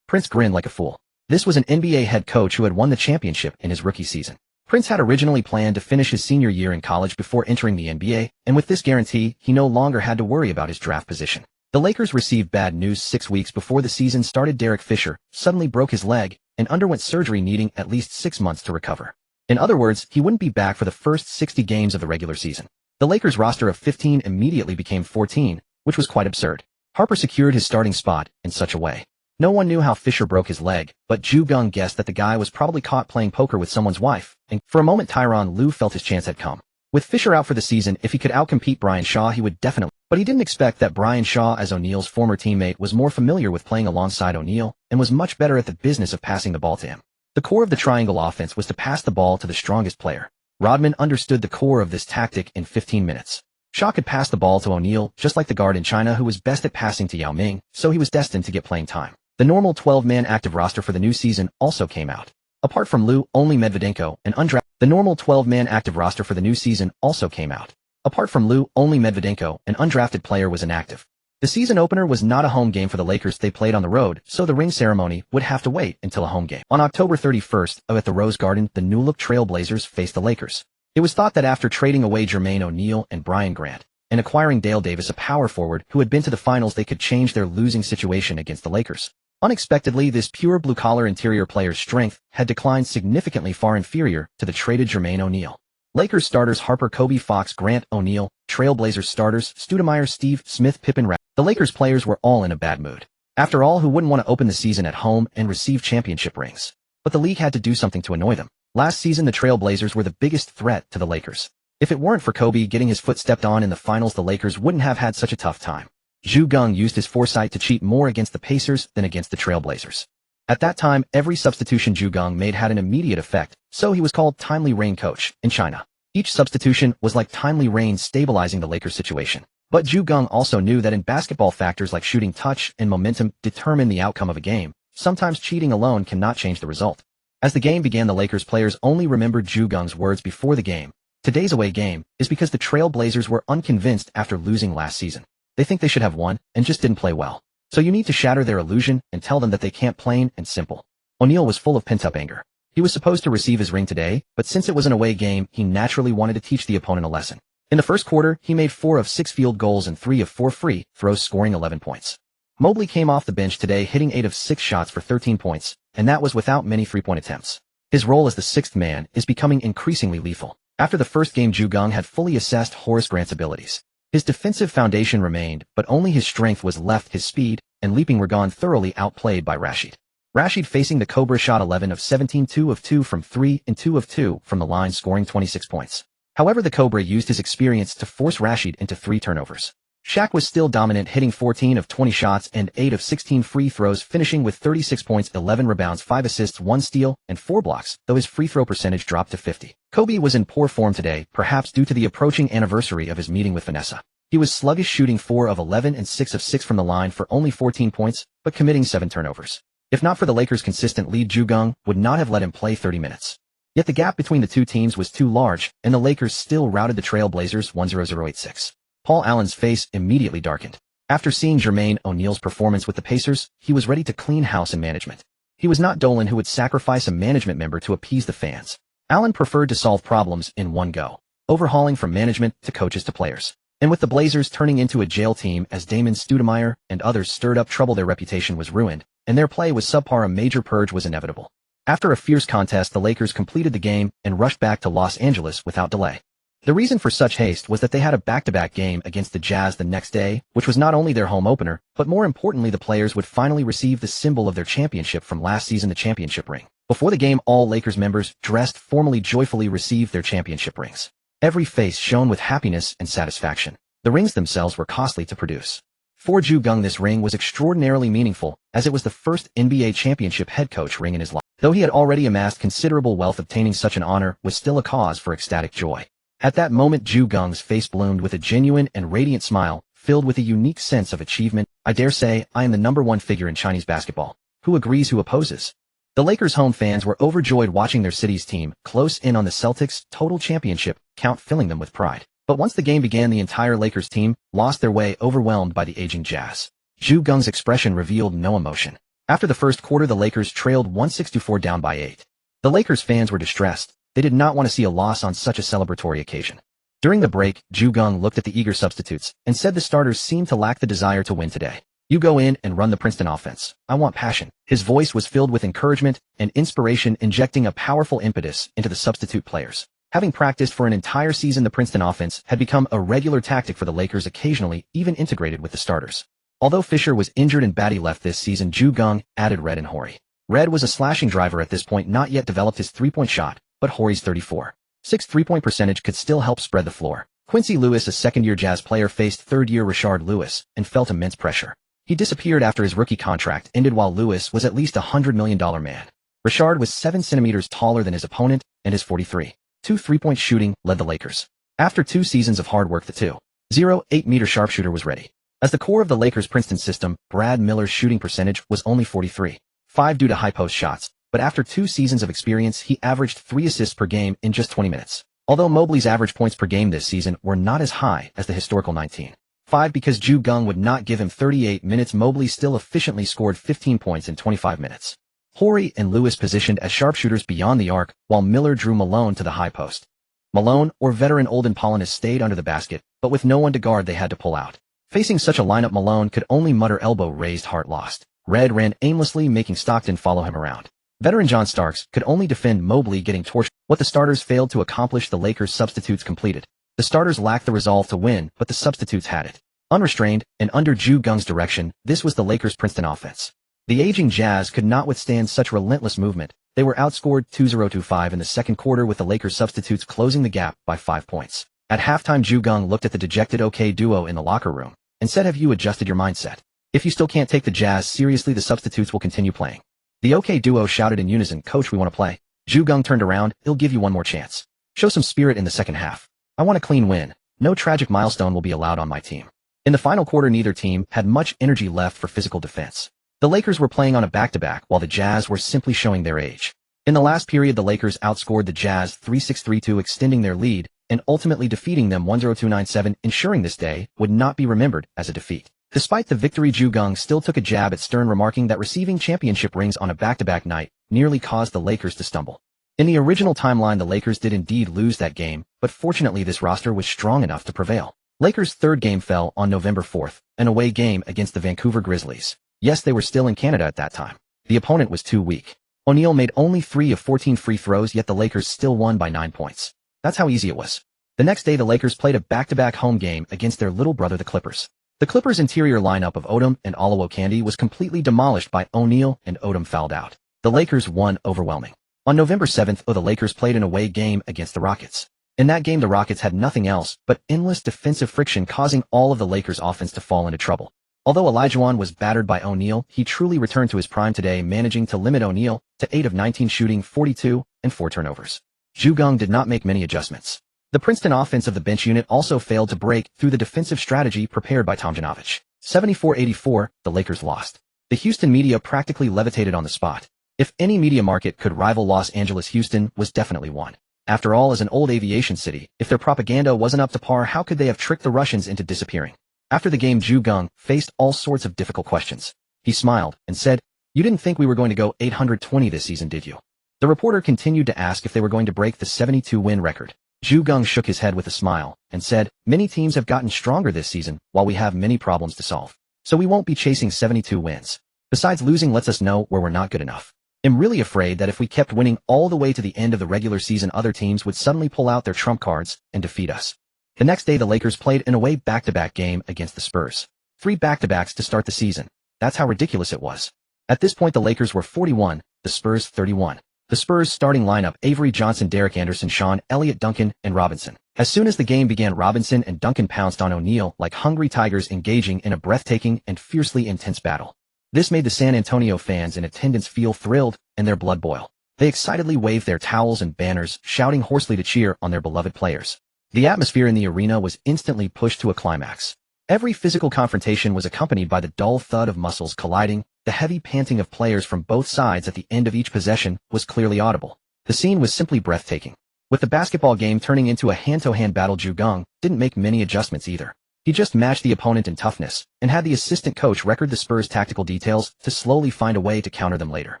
Prince grinned like a fool. This was an NBA head coach who had won the championship in his rookie season. Prince had originally planned to finish his senior year in college before entering the NBA, and with this guarantee, he no longer had to worry about his draft position. The Lakers received bad news 6 weeks before the season started. Derek Fisher suddenly broke his leg and underwent surgery, needing at least 6 months to recover. In other words, he wouldn't be back for the first 60 games of the regular season. The Lakers' roster of 15 immediately became 14, which was quite absurd. Harper secured his starting spot in such a way. No one knew how Fisher broke his leg, but Zhu Geng guessed that the guy was probably caught playing poker with someone's wife, and for a moment Tyronn Lue felt his chance had come. With Fisher out for the season, if he could outcompete Brian Shaw, he would definitely. But he didn't expect that Brian Shaw, as O'Neal's former teammate, was more familiar with playing alongside O'Neal and was much better at the business of passing the ball to him. The core of the triangle offense was to pass the ball to the strongest player. Rodman understood the core of this tactic in 15 minutes. Shaw could pass the ball to O'Neal, just like the guard in China who was best at passing to Yao Ming, so he was destined to get playing time. The normal 12-man active roster for the new season also came out. Apart from Lue, only Medvedenko, an undrafted. The normal 12-man active roster for the new season also came out. Apart from Lue, only Medvedenko, an undrafted player, was inactive. The season opener was not a home game for the Lakers. They played on the road, so the ring ceremony would have to wait until a home game. On October 31st, at the Rose Garden, the new-look Trailblazers faced the Lakers. It was thought that after trading away Jermaine O'Neal and Brian Grant, and acquiring Dale Davis, a power forward who had been to the finals, they could change their losing situation against the Lakers. Unexpectedly, this pure blue-collar interior player's strength had declined significantly, far inferior to the traded Jermaine O'Neal. Lakers starters Harper, Kobe, Fox, Grant, O'Neal. Trailblazers starters Stoudemire, Steve Smith, Pippen, Rat. The Lakers players were all in a bad mood. After all, who wouldn't want to open the season at home and receive championship rings? But the league had to do something to annoy them. Last season, the Trailblazers were the biggest threat to the Lakers. If it weren't for Kobe getting his foot stepped on in the finals, the Lakers wouldn't have had such a tough time. Geng used his foresight to cheat more against the Pacers than against the Trailblazers. At that time, every substitution Geng made had an immediate effect, so he was called Timely Rain Coach in China. Each substitution was like timely rain stabilizing the Lakers' situation. But Geng also knew that in basketball factors like shooting touch and momentum determine the outcome of a game. Sometimes cheating alone cannot change the result. As the game began, the Lakers players only remembered Geng's words before the game. Today's away game is because the Trailblazers were unconvinced after losing last season. They think they should have won and just didn't play well. So you need to shatter their illusion and tell them that they can't, plain and simple. O'Neal was full of pent-up anger. He was supposed to receive his ring today, but since it was an away game, he naturally wanted to teach the opponent a lesson. In the first quarter, he made 4 of 6 field goals and 3 of 4 free throws, scoring 11 points. Mobley came off the bench today, hitting 8 of 6 shots for 13 points, and that was without many three-point attempts. His role as the sixth man is becoming increasingly lethal. After the first game, Geng had fully assessed Horace Grant's abilities. His defensive foundation remained, but only his strength was left. His speed and leaping were gone, thoroughly outplayed by Rashid. Rashid, facing the Cobra, shot 11 of 17, 2 of 2 from 3 and 2 of 2 from the line, scoring 26 points. However, the Cobra used his experience to force Rashid into 3 turnovers. Shaq was still dominant, hitting 14 of 20 shots and 8 of 16 free throws, finishing with 36 points, 11 rebounds, 5 assists, 1 steal, and 4 blocks, though his free throw percentage dropped to 50. Kobe was in poor form today, perhaps due to the approaching anniversary of his meeting with Vanessa. He was sluggish, shooting 4 of 11 and 6 of 6 from the line for only 14 points, but committing 7 turnovers. If not for the Lakers' consistent lead, Geng would not have let him play 30 minutes. Yet the gap between the two teams was too large, and the Lakers still routed the Trailblazers 1-0-0-8-6. Paul Allen's face immediately darkened. After seeing Jermaine O'Neal's performance with the Pacers, he was ready to clean house in management. He was not Dolan, who would sacrifice a management member to appease the fans. Allen preferred to solve problems in one go, overhauling from management to coaches to players. And with the Blazers turning into a jail team as Damon Stoudemire and others stirred up trouble, their reputation was ruined, and their play was subpar. A major purge was inevitable. After a fierce contest, the Lakers completed the game and rushed back to Los Angeles without delay. The reason for such haste was that they had a back-to-back game against the Jazz the next day, which was not only their home opener, but more importantly, the players would finally receive the symbol of their championship from last season, the championship ring. Before the game, all Lakers members, dressed formally, joyfully received their championship rings. Every face shone with happiness and satisfaction. The rings themselves were costly to produce. For Geng, this ring was extraordinarily meaningful, as it was the first NBA championship head coach ring in his life. Though he had already amassed considerable wealth, obtaining such an honor was still a cause for ecstatic joy. At that moment, Geng's face bloomed with a genuine and radiant smile, filled with a unique sense of achievement. I dare say, I am the #1 figure in Chinese basketball. Who agrees, who opposes? The Lakers' home fans were overjoyed watching their city's team close in on the Celtics' total championship count, filling them with pride. But once the game began, the entire Lakers team lost their way, overwhelmed by the aging Jazz. Geng's expression revealed no emotion. After the first quarter, the Lakers trailed 106-4, down by 8. The Lakers fans were distressed. They did not want to see a loss on such a celebratory occasion. During the break, Geng looked at the eager substitutes and said the starters seemed to lack the desire to win today. You go in and run the Princeton offense. I want passion. His voice was filled with encouragement and inspiration, injecting a powerful impetus into the substitute players. Having practiced for an entire season, the Princeton offense had become a regular tactic for the Lakers, occasionally even integrated with the starters. Although Fisher was injured and Batty left this season, Geng added Red and Horry. Red was a slashing driver at this point, not yet developed his three-point shot, but Horry's 34.6 three-point percentage could still help spread the floor. Quincy Lewis, a second-year Jazz player, faced third-year Rashard Lewis and felt immense pressure. He disappeared after his rookie contract ended, while Lewis was at least a $100 million man. Rashard was 7 centimeters taller than his opponent, and his 43.2 three-point shooting led the Lakers. After 2 seasons of hard work, the 2.08-meter sharpshooter was ready. As the core of the Lakers' Princeton system, Brad Miller's shooting percentage was only 43.5 due to high-post shots. But after 2 seasons of experience, he averaged 3 assists per game in just 20 minutes. Although Mobley's average points per game this season were not as high as the historical 19.5, because Geng would not give him 38 minutes, Mobley still efficiently scored 15 points in 25 minutes. Horry and Lewis positioned as sharpshooters beyond the arc, while Miller drew Malone to the high post. Malone, or veteran Olden Polynis, stayed under the basket, but with no one to guard, they had to pull out. Facing such a lineup, Malone could only mutter elbow raised, heart lost. Red ran aimlessly, making Stockton follow him around. Veteran John Starks could only defend Mobley, getting torched. What the starters failed to accomplish, the Lakers' substitutes completed. The starters lacked the resolve to win, but the substitutes had it. Unrestrained, and under Geng's direction, this was the Lakers' Princeton offense. The aging Jazz could not withstand such relentless movement. They were outscored 2-0-5 in the second quarter, with the Lakers substitutes closing the gap by 5 points. At halftime, Geng looked at the dejected OK duo in the locker room. and said, "Have you adjusted your mindset? If you still can't take the Jazz seriously, the substitutes will continue playing." The OK duo shouted in unison, "Coach, we want to play." Geng turned around, "He'll give you one more chance. Show some spirit in the second half. I want a clean win. No tragic milestone will be allowed on my team." In the final quarter, neither team had much energy left for physical defense. The Lakers were playing on a back-to-back while the Jazz were simply showing their age. In the last period, the Lakers outscored the Jazz 3-6-3-2, extending their lead and ultimately defeating them 102-97, ensuring this day would not be remembered as a defeat. Despite the victory, Geng still took a jab at Stern, remarking that receiving championship rings on a back-to-back night nearly caused the Lakers to stumble. In the original timeline, the Lakers did indeed lose that game, but fortunately this roster was strong enough to prevail. Lakers' third game fell on November 4th, an away game against the Vancouver Grizzlies. Yes, they were still in Canada at that time. The opponent was too weak. O'Neal made only 3 of 14 free throws, yet the Lakers still won by 9 points. That's how easy it was. The next day, the Lakers played a back-to-back home game against their little brother, the Clippers. The Clippers' interior lineup of Odom and Olowokandi was completely demolished by O'Neal, and Odom fouled out. The Lakers won overwhelming. On November 7th, the Lakers played an away game against the Rockets. In that game, the Rockets had nothing else but endless defensive friction, causing all of the Lakers' offense to fall into trouble. Although Olajuwon was battered by O'Neal, he truly returned to his prime today, managing to limit O'Neal to 8 of 19 shooting, 42, and 4 turnovers. Geng did not make many adjustments. The Princeton offense of the bench unit also failed to break through the defensive strategy prepared by Tomjanovich. 74-84, the Lakers lost. The Houston media practically levitated on the spot. If any media market could rival Los Angeles, Houston was definitely one. After all, as an old aviation city, if their propaganda wasn't up to par, how could they have tricked the Russians into disappearing? After the game, Geng faced all sorts of difficult questions. He smiled and said, "You didn't think we were going to go 820 this season, did you?" The reporter continued to ask if they were going to break the 72-win record. Geng shook his head with a smile and said, "Many teams have gotten stronger this season, while we have many problems to solve. So we won't be chasing 72 wins. Besides, losing lets us know where we're not good enough. I'm really afraid that if we kept winning all the way to the end of the regular season, other teams would suddenly pull out their trump cards and defeat us." The next day, the Lakers played an away back-to-back game against the Spurs. 3 back-to-backs to start the season. That's how ridiculous it was. At this point, the Lakers were 41, the Spurs 31. The Spurs' starting lineup: Avery Johnson, Derek Anderson, Sean Elliott, Duncan, and Robinson. As soon as the game began, Robinson and Duncan pounced on O'Neal like hungry tigers, engaging in a breathtaking and fiercely intense battle. This made the San Antonio fans in attendance feel thrilled and their blood boil. They excitedly waved their towels and banners, shouting hoarsely to cheer on their beloved players. The atmosphere in the arena was instantly pushed to a climax. Every physical confrontation was accompanied by the dull thud of muscles colliding. The heavy panting of players from both sides at the end of each possession was clearly audible. The scene was simply breathtaking. With the basketball game turning into a hand-to-hand battle, Geng didn't make many adjustments either. He just matched the opponent in toughness and had the assistant coach record the Spurs' tactical details to slowly find a way to counter them later.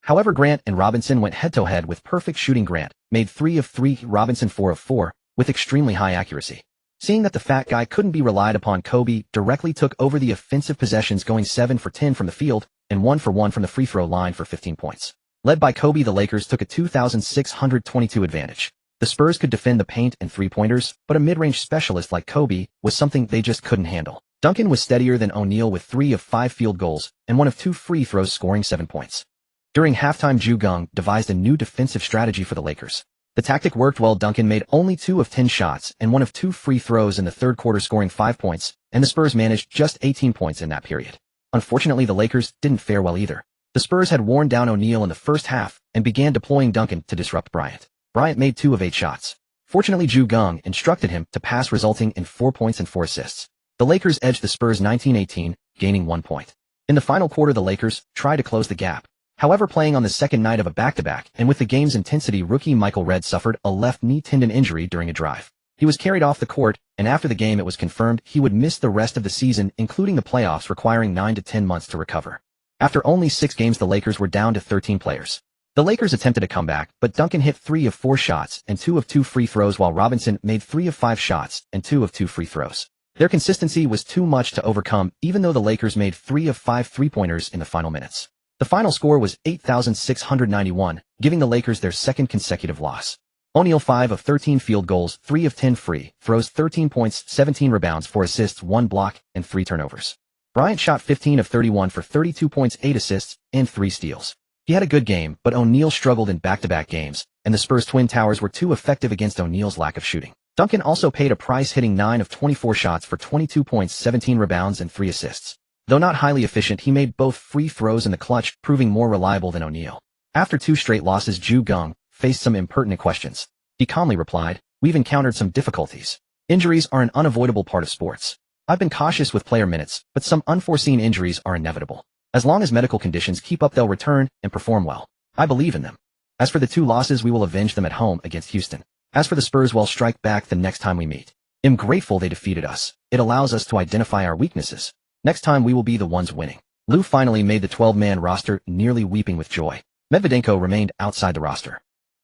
However, Grant and Robinson went head-to-head with perfect shooting. Grant made 3 of 3, Robinson 4 of 4, with extremely high accuracy. Seeing that the fat guy couldn't be relied upon, Kobe directly took over the offensive possessions, going 7 for 10 from the field and 1 for 1 from the free throw line for 15 points. Led by Kobe, the Lakers took a 2,622 advantage. The Spurs could defend the paint and three-pointers, but a mid-range specialist like Kobe was something they just couldn't handle. Duncan was steadier than O'Neal with 3 of 5 field goals and 1 of 2 free throws, scoring 7 points. During halftime, Geng devised a new defensive strategy for the Lakers. The tactic worked well. Duncan made only 2 of 10 shots and 1 of 2 free throws in the third quarter, scoring 5 points, and the Spurs managed just 18 points in that period. Unfortunately, the Lakers didn't fare well either. The Spurs had worn down O'Neal in the first half and began deploying Duncan to disrupt Bryant. Bryant made 2 of 8 shots. Fortunately, Geng instructed him to pass, resulting in 4 points and 4 assists. The Lakers edged the Spurs 19-18, gaining 1 point. In the final quarter, the Lakers tried to close the gap. However, playing on the second night of a back-to-back and with the game's intensity, rookie Michael Redd suffered a left knee tendon injury during a drive. He was carried off the court, and after the game it was confirmed he would miss the rest of the season, including the playoffs, requiring 9 to 10 months to recover. After only 6 games, the Lakers were down to 13 players. The Lakers attempted a comeback, but Duncan hit 3 of 4 shots and 2 of 2 free throws, while Robinson made 3 of 5 shots and 2 of 2 free throws. Their consistency was too much to overcome, even though the Lakers made 3 of 5 three-pointers in the final minutes. The final score was 8,691, giving the Lakers their second consecutive loss. O'Neal 5 of 13 field goals, 3 of 10 free throws, 13 points, 17 rebounds, 4 assists, 1 block, and 3 turnovers. Bryant shot 15 of 31 for 32 points, 8 assists, and 3 steals. He had a good game, but O'Neal struggled in back-to-back games, and the Spurs' Twin Towers were too effective against O'Neal's lack of shooting. Duncan also paid a price, hitting 9 of 24 shots for 22 points, 17 rebounds, and 3 assists. Though not highly efficient, he made both free throws in the clutch, proving more reliable than O'Neal. After 2 straight losses, Geng faced some impertinent questions. He calmly replied, "We've encountered some difficulties. Injuries are an unavoidable part of sports. I've been cautious with player minutes, but some unforeseen injuries are inevitable. As long as medical conditions keep up, they'll return and perform well. I believe in them. As for the 2 losses, we will avenge them at home against Houston. As for the Spurs, we'll strike back the next time we meet. I'm grateful they defeated us. It allows us to identify our weaknesses. Next time we will be the ones winning." Lou finally made the 12-man roster, nearly weeping with joy. Medvedenko remained outside the roster.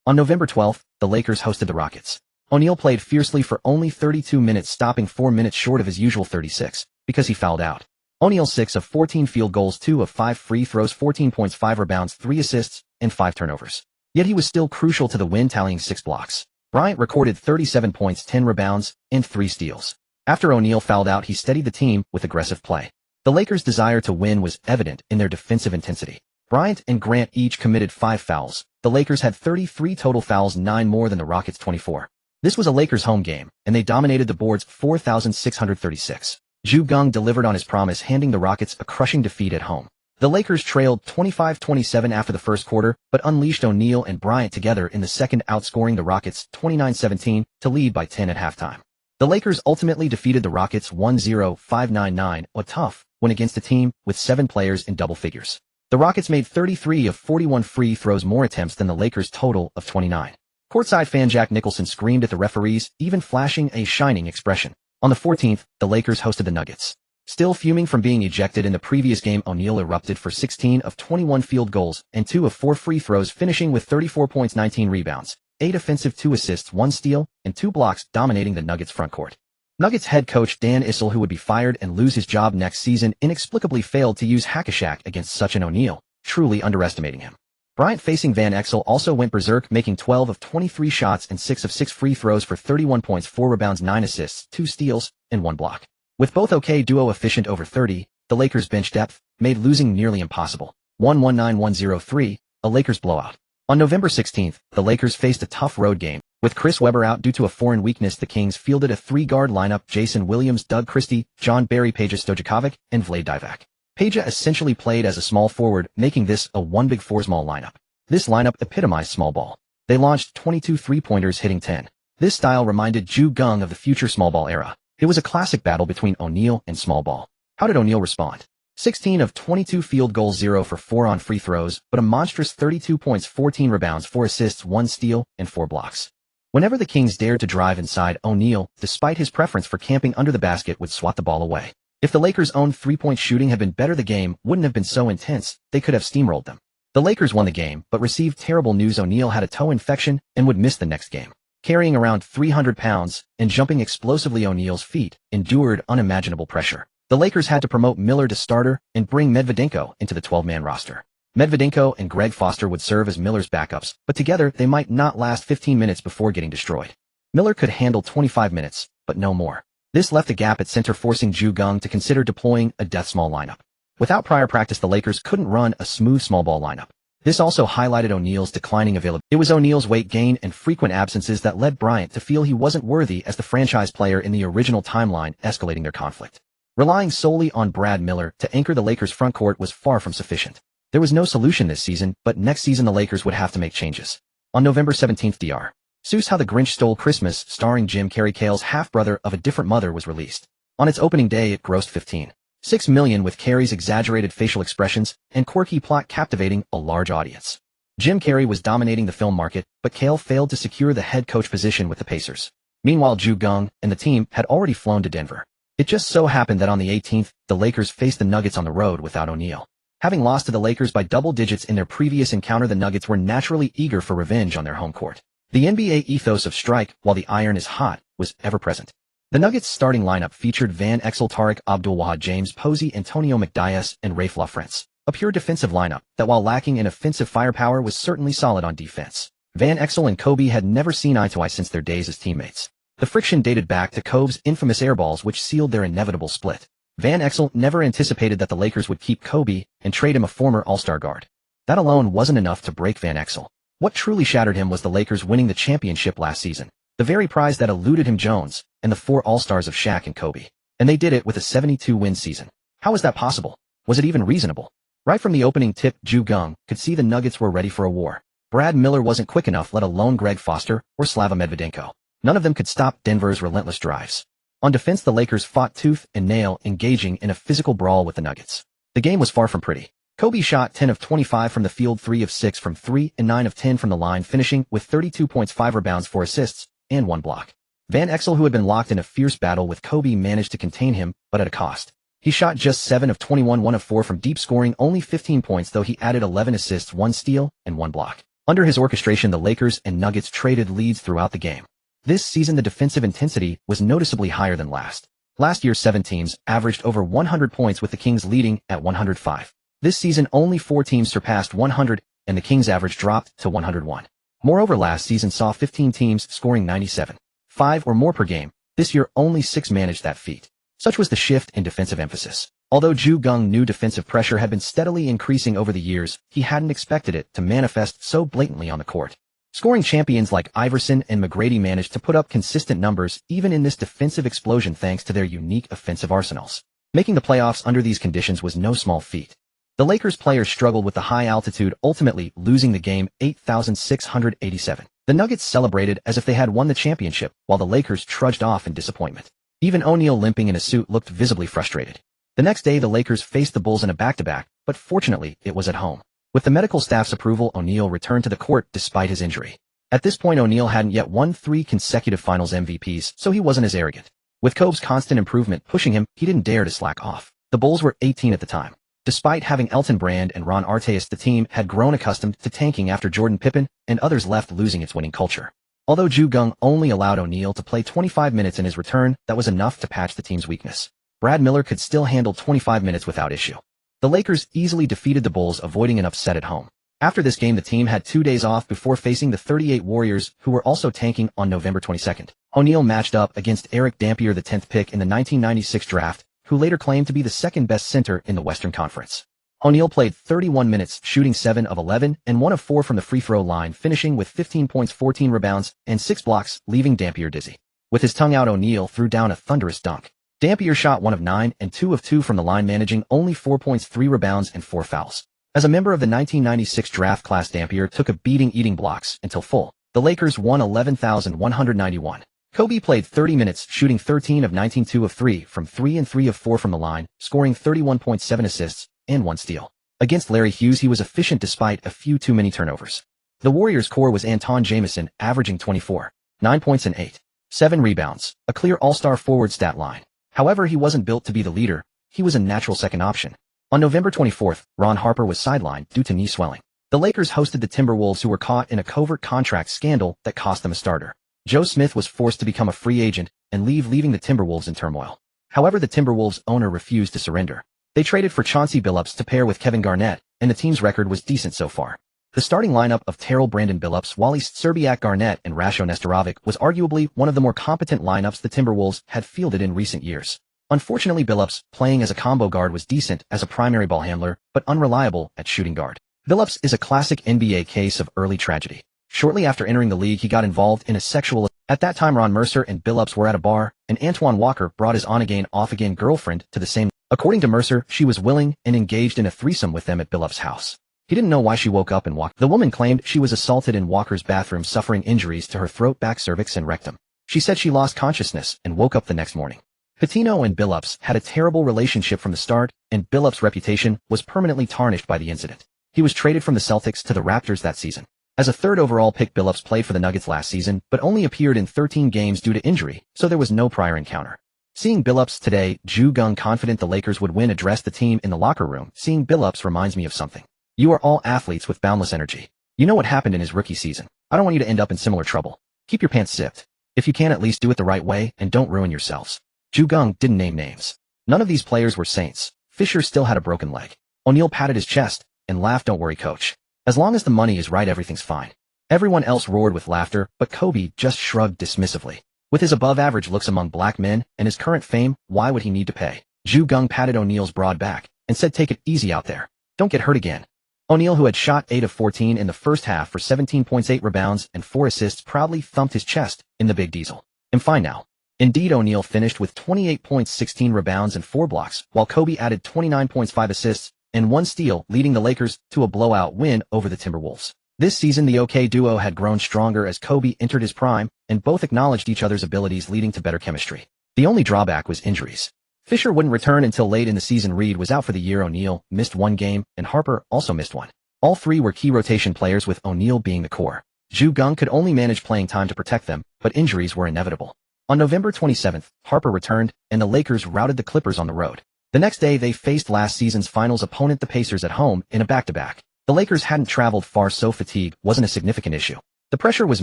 On November 12th, the Lakers hosted the Rockets. O'Neal played fiercely for only 32 minutes, stopping 4 minutes short of his usual 36, because he fouled out. O'Neal 6 of 14 field goals, 2 of 5 free throws, 14 points, 5 rebounds, 3 assists, and 5 turnovers. Yet he was still crucial to the win, tallying 6 blocks. Bryant recorded 37 points, 10 rebounds, and 3 steals. After O'Neal fouled out, he steadied the team with aggressive play. The Lakers' desire to win was evident in their defensive intensity. Bryant and Grant each committed 5 fouls. The Lakers had 33 total fouls, 9 more than the Rockets' 24. This was a Lakers home game, and they dominated the boards 4,636. Geng delivered on his promise, handing the Rockets a crushing defeat at home. The Lakers trailed 25-27 after the first quarter, but unleashed O'Neal and Bryant together in the second, outscoring the Rockets 29-17 to lead by 10 at halftime. The Lakers ultimately defeated the Rockets 1-0, 5-9-9, a tough win against a team with 7 players in double figures. The Rockets made 33 of 41 free throws, more attempts than the Lakers' total of 29. Courtside fan Jack Nicholson screamed at the referees, even flashing a shining expression. On the 14th, the Lakers hosted the Nuggets. Still fuming from being ejected in the previous game, O'Neal erupted for 16 of 21 field goals and 2 of 4 free throws, finishing with 34 points, 19 rebounds, 8 offensive, 2 assists, 1 steal, and 2 blocks, dominating the Nuggets' front court. Nuggets head coach Dan Issel, who would be fired and lose his job next season, inexplicably failed to use hack-a-shack against such an O'Neal, truly underestimating him. Bryant, facing Van Exel, also went berserk, making 12 of 23 shots and 6 of 6 free throws for 31 points, 4 rebounds, 9 assists, 2 steals, and 1 block. With both OK duo efficient over 30, the Lakers' bench depth made losing nearly impossible. 119-103, a Lakers blowout. On November 16th, the Lakers faced a tough road game. With Chris Webber out due to a foreign weakness, the Kings fielded a 3-guard lineup: Jason Williams, Doug Christie, John Barry, Peja Stojakovic, and Vlade Divac. Peja essentially played as a small forward, making this a 1-big-4 small lineup. This lineup epitomized small ball. They launched 22 3-pointers, hitting 10. This style reminded Geng of the future small ball era. It was a classic battle between O'Neal and small ball. How did O'Neal respond? 16 of 22 field goals, 0 for 4 on free throws, but a monstrous 32 points, 14 rebounds, 4 assists, 1 steal, and 4 blocks. Whenever the Kings dared to drive inside, O'Neal, despite his preference for camping under the basket, would swat the ball away. If the Lakers' own 3-point shooting had been better, the game wouldn't have been so intense. They could have steamrolled them. The Lakers won the game, but received terrible news. O'Neal had a toe infection and would miss the next game. Carrying around 300 pounds and jumping explosively, O'Neal's feet endured unimaginable pressure. The Lakers had to promote Miller to starter and bring Medvedenko into the 12-man roster. Medvedenko and Greg Foster would serve as Miller's backups, but together they might not last 15 minutes before getting destroyed. Miller could handle 25 minutes, but no more. This left a gap at center, forcing Geng to consider deploying a death small lineup. Without prior practice, the Lakers couldn't run a smooth small ball lineup. This also highlighted O'Neal's declining availability. It was O'Neal's weight gain and frequent absences that led Bryant to feel he wasn't worthy as the franchise player in the original timeline, escalating their conflict. Relying solely on Brad Miller to anchor the Lakers' front court was far from sufficient. There was no solution this season, but next season the Lakers would have to make changes. On November 17th, Dr. Seuss How the Grinch Stole Christmas, starring Jim Carrey, Cale's half-brother of a different mother, was released. On its opening day, it grossed $15.6 million, with Carrey's exaggerated facial expressions and quirky plot captivating a large audience. Jim Carrey was dominating the film market, but Cale failed to secure the head coach position with the Pacers. Meanwhile, Geng and the team had already flown to Denver. It just so happened that on the 18th, the Lakers faced the Nuggets on the road without O'Neal. Having lost to the Lakers by double digits in their previous encounter, the Nuggets were naturally eager for revenge on their home court. The NBA ethos of strike while the iron is hot was ever present. The Nuggets' starting lineup featured Van Exel, Tariq Abdul-Wahad, James Posey, Antonio McDyess, and Rafe LaFrentz. A pure defensive lineup that, while lacking in offensive firepower, was certainly solid on defense. Van Exel and Kobe had never seen eye to eye since their days as teammates. The friction dated back to Kobe's infamous airballs, which sealed their inevitable split. Van Exel never anticipated that the Lakers would keep Kobe and trade him a former All-Star guard. That alone wasn't enough to break Van Exel. What truly shattered him was the Lakers winning the championship last season. The very prize that eluded him Jones and the 4 All-Stars of Shaq and Kobe. And they did it with a 72-win season. How was that possible? Was it even reasonable? Right from the opening tip, Geng could see the Nuggets were ready for a war. Brad Miller wasn't quick enough, let alone Greg Foster or Slava Medvedenko. None of them could stop Denver's relentless drives. On defense, the Lakers fought tooth and nail, engaging in a physical brawl with the Nuggets. The game was far from pretty. Kobe shot 10 of 25 from the field, 3 of 6 from 3, and 9 of 10 from the line, finishing with 32 points, 5 rebounds, 4 assists, and 1 block. Van Exel, who had been locked in a fierce battle with Kobe, managed to contain him, but at a cost. He shot just 7 of 21, 1 of 4 from deep, scoring only 15 points, though he added 11 assists, 1 steal, and 1 block. Under his orchestration, the Lakers and Nuggets traded leads throughout the game. This season, the defensive intensity was noticeably higher than last. Last year, 7 teams averaged over 100 points, with the Kings leading at 105. This season, only 4 teams surpassed 100, and the Kings' average dropped to 101. Moreover, last season saw 15 teams scoring 97, 5 or more per game. This year, only 6 managed that feat. Such was the shift in defensive emphasis. Although Geng knew defensive pressure had been steadily increasing over the years, he hadn't expected it to manifest so blatantly on the court. Scoring champions like Iverson and McGrady managed to put up consistent numbers even in this defensive explosion thanks to their unique offensive arsenals. Making the playoffs under these conditions was no small feat. The Lakers players struggled with the high altitude, ultimately losing the game 8,687. The Nuggets celebrated as if they had won the championship, while the Lakers trudged off in disappointment. Even O'Neal, limping in a suit, looked visibly frustrated. The next day, the Lakers faced the Bulls in a back-to-back, but fortunately, it was at home. With the medical staff's approval, O'Neal returned to the court despite his injury. At this point, O'Neal hadn't yet won 3 consecutive Finals MVPs, so he wasn't as arrogant. With Kobe's constant improvement pushing him, he didn't dare to slack off. The Bulls were 18 at the time. Despite having Elton Brand and Ron Artest, the team had grown accustomed to tanking after Jordan Pippen and others left, losing its winning culture. Although Geng only allowed O'Neal to play 25 minutes in his return, that was enough to patch the team's weakness. Brad Miller could still handle 25 minutes without issue. The Lakers easily defeated the Bulls, avoiding an upset at home. After this game, the team had 2 days off before facing the 38 Warriors, who were also tanking, on November 22nd. O'Neal matched up against Eric Dampier, the 10th pick in the 1996 draft, who later claimed to be the second-best center in the Western Conference. O'Neal played 31 minutes, shooting 7 of 11 and 1 of 4 from the free-throw line, finishing with 15 points, 14 rebounds, and 6 blocks, leaving Dampier dizzy. With his tongue out, O'Neal threw down a thunderous dunk. Dampier shot 1 of 9 and 2 of 2 from the line, managing only 4 points, 3 rebounds, and 4 fouls. As a member of the 1996 draft class, Dampier took a beating, eating blocks until full. The Lakers won 11,191. Kobe played 30 minutes, shooting 13 of 19, 2 of 3 from 3 and 3 of 4 from the line, scoring 31.7 assists and 1 steal. Against Larry Hughes, he was efficient despite a few too many turnovers. The Warriors' core was Anton Jamison, averaging 24, 9 points and 8, 7 rebounds, a clear all-star forward stat line. However, he wasn't built to be the leader. He was a natural second option. On November 24th, Ron Harper was sidelined due to knee swelling. The Lakers hosted the Timberwolves, who were caught in a covert contract scandal that cost them a starter. Joe Smith was forced to become a free agent and leaving the Timberwolves in turmoil. However, the Timberwolves owner refused to surrender. They traded for Chauncey Billups to pair with Kevin Garnett, and the team's record was decent so far. The starting lineup of Terrell Brandon Billups, Wally Szczerbiak Garnett, and Rasho Nestorovic was arguably one of the more competent lineups the Timberwolves had fielded in recent years. Unfortunately, Billups, playing as a combo guard, was decent as a primary ball handler, but unreliable at shooting guard. Billups is a classic NBA case of early tragedy. Shortly after entering the league, he got involved in a sexual. At that time, Ron Mercer and Billups were at a bar, and Antoine Walker brought his on-again, off-again girlfriend to the same. According to Mercer, she was willing and engaged in a threesome with them at Billups' house. He didn't know why she woke up and walked. The woman claimed she was assaulted in Walker's bathroom, suffering injuries to her throat, back, cervix, and rectum. She said she lost consciousness and woke up the next morning. Pitino and Billups had a terrible relationship from the start, and Billups' reputation was permanently tarnished by the incident. He was traded from the Celtics to the Raptors that season. As a third overall pick, Billups played for the Nuggets last season, but only appeared in 13 games due to injury, so there was no prior encounter. Seeing Billups today, Geng, confident the Lakers would win, addressed the team in the locker room. Seeing Billups reminds me of something. You are all athletes with boundless energy. You know what happened in his rookie season. I don't want you to end up in similar trouble. Keep your pants zipped. If you can, at least do it the right way and don't ruin yourselves. Geng didn't name names. None of these players were saints. Fisher still had a broken leg. O'Neal patted his chest and laughed. Don't worry, coach. As long as the money is right, everything's fine. Everyone else roared with laughter, but Kobe just shrugged dismissively. With his above-average looks among black men and his current fame, why would he need to pay? Geng patted O'Neal's broad back and said, take it easy out there. Don't get hurt again. O'Neal, who had shot 8 of 14 in the first half for 17 points, 8 rebounds, and 4 assists, proudly thumped his chest in the big diesel. I'm fine now. Indeed, O'Neal finished with 28 points, 16 rebounds, and 4 blocks, while Kobe added 29 points, 5 assists, and 1 steal, leading the Lakers to a blowout win over the Timberwolves. This season, the OK duo had grown stronger as Kobe entered his prime, and both acknowledged each other's abilities, leading to better chemistry. The only drawback was injuries. Fisher wouldn't return until late in the season. Reed was out for the year. O'Neal missed 1 game, and Harper also missed 1. All 3 were key rotation players, with O'Neal being the core. Geng could only manage playing time to protect them, but injuries were inevitable. On November 27th, Harper returned, and the Lakers routed the Clippers on the road. The next day, they faced last season's finals opponent, the Pacers, at home in a back-to-back. The Lakers hadn't traveled far, so fatigue wasn't a significant issue. The pressure was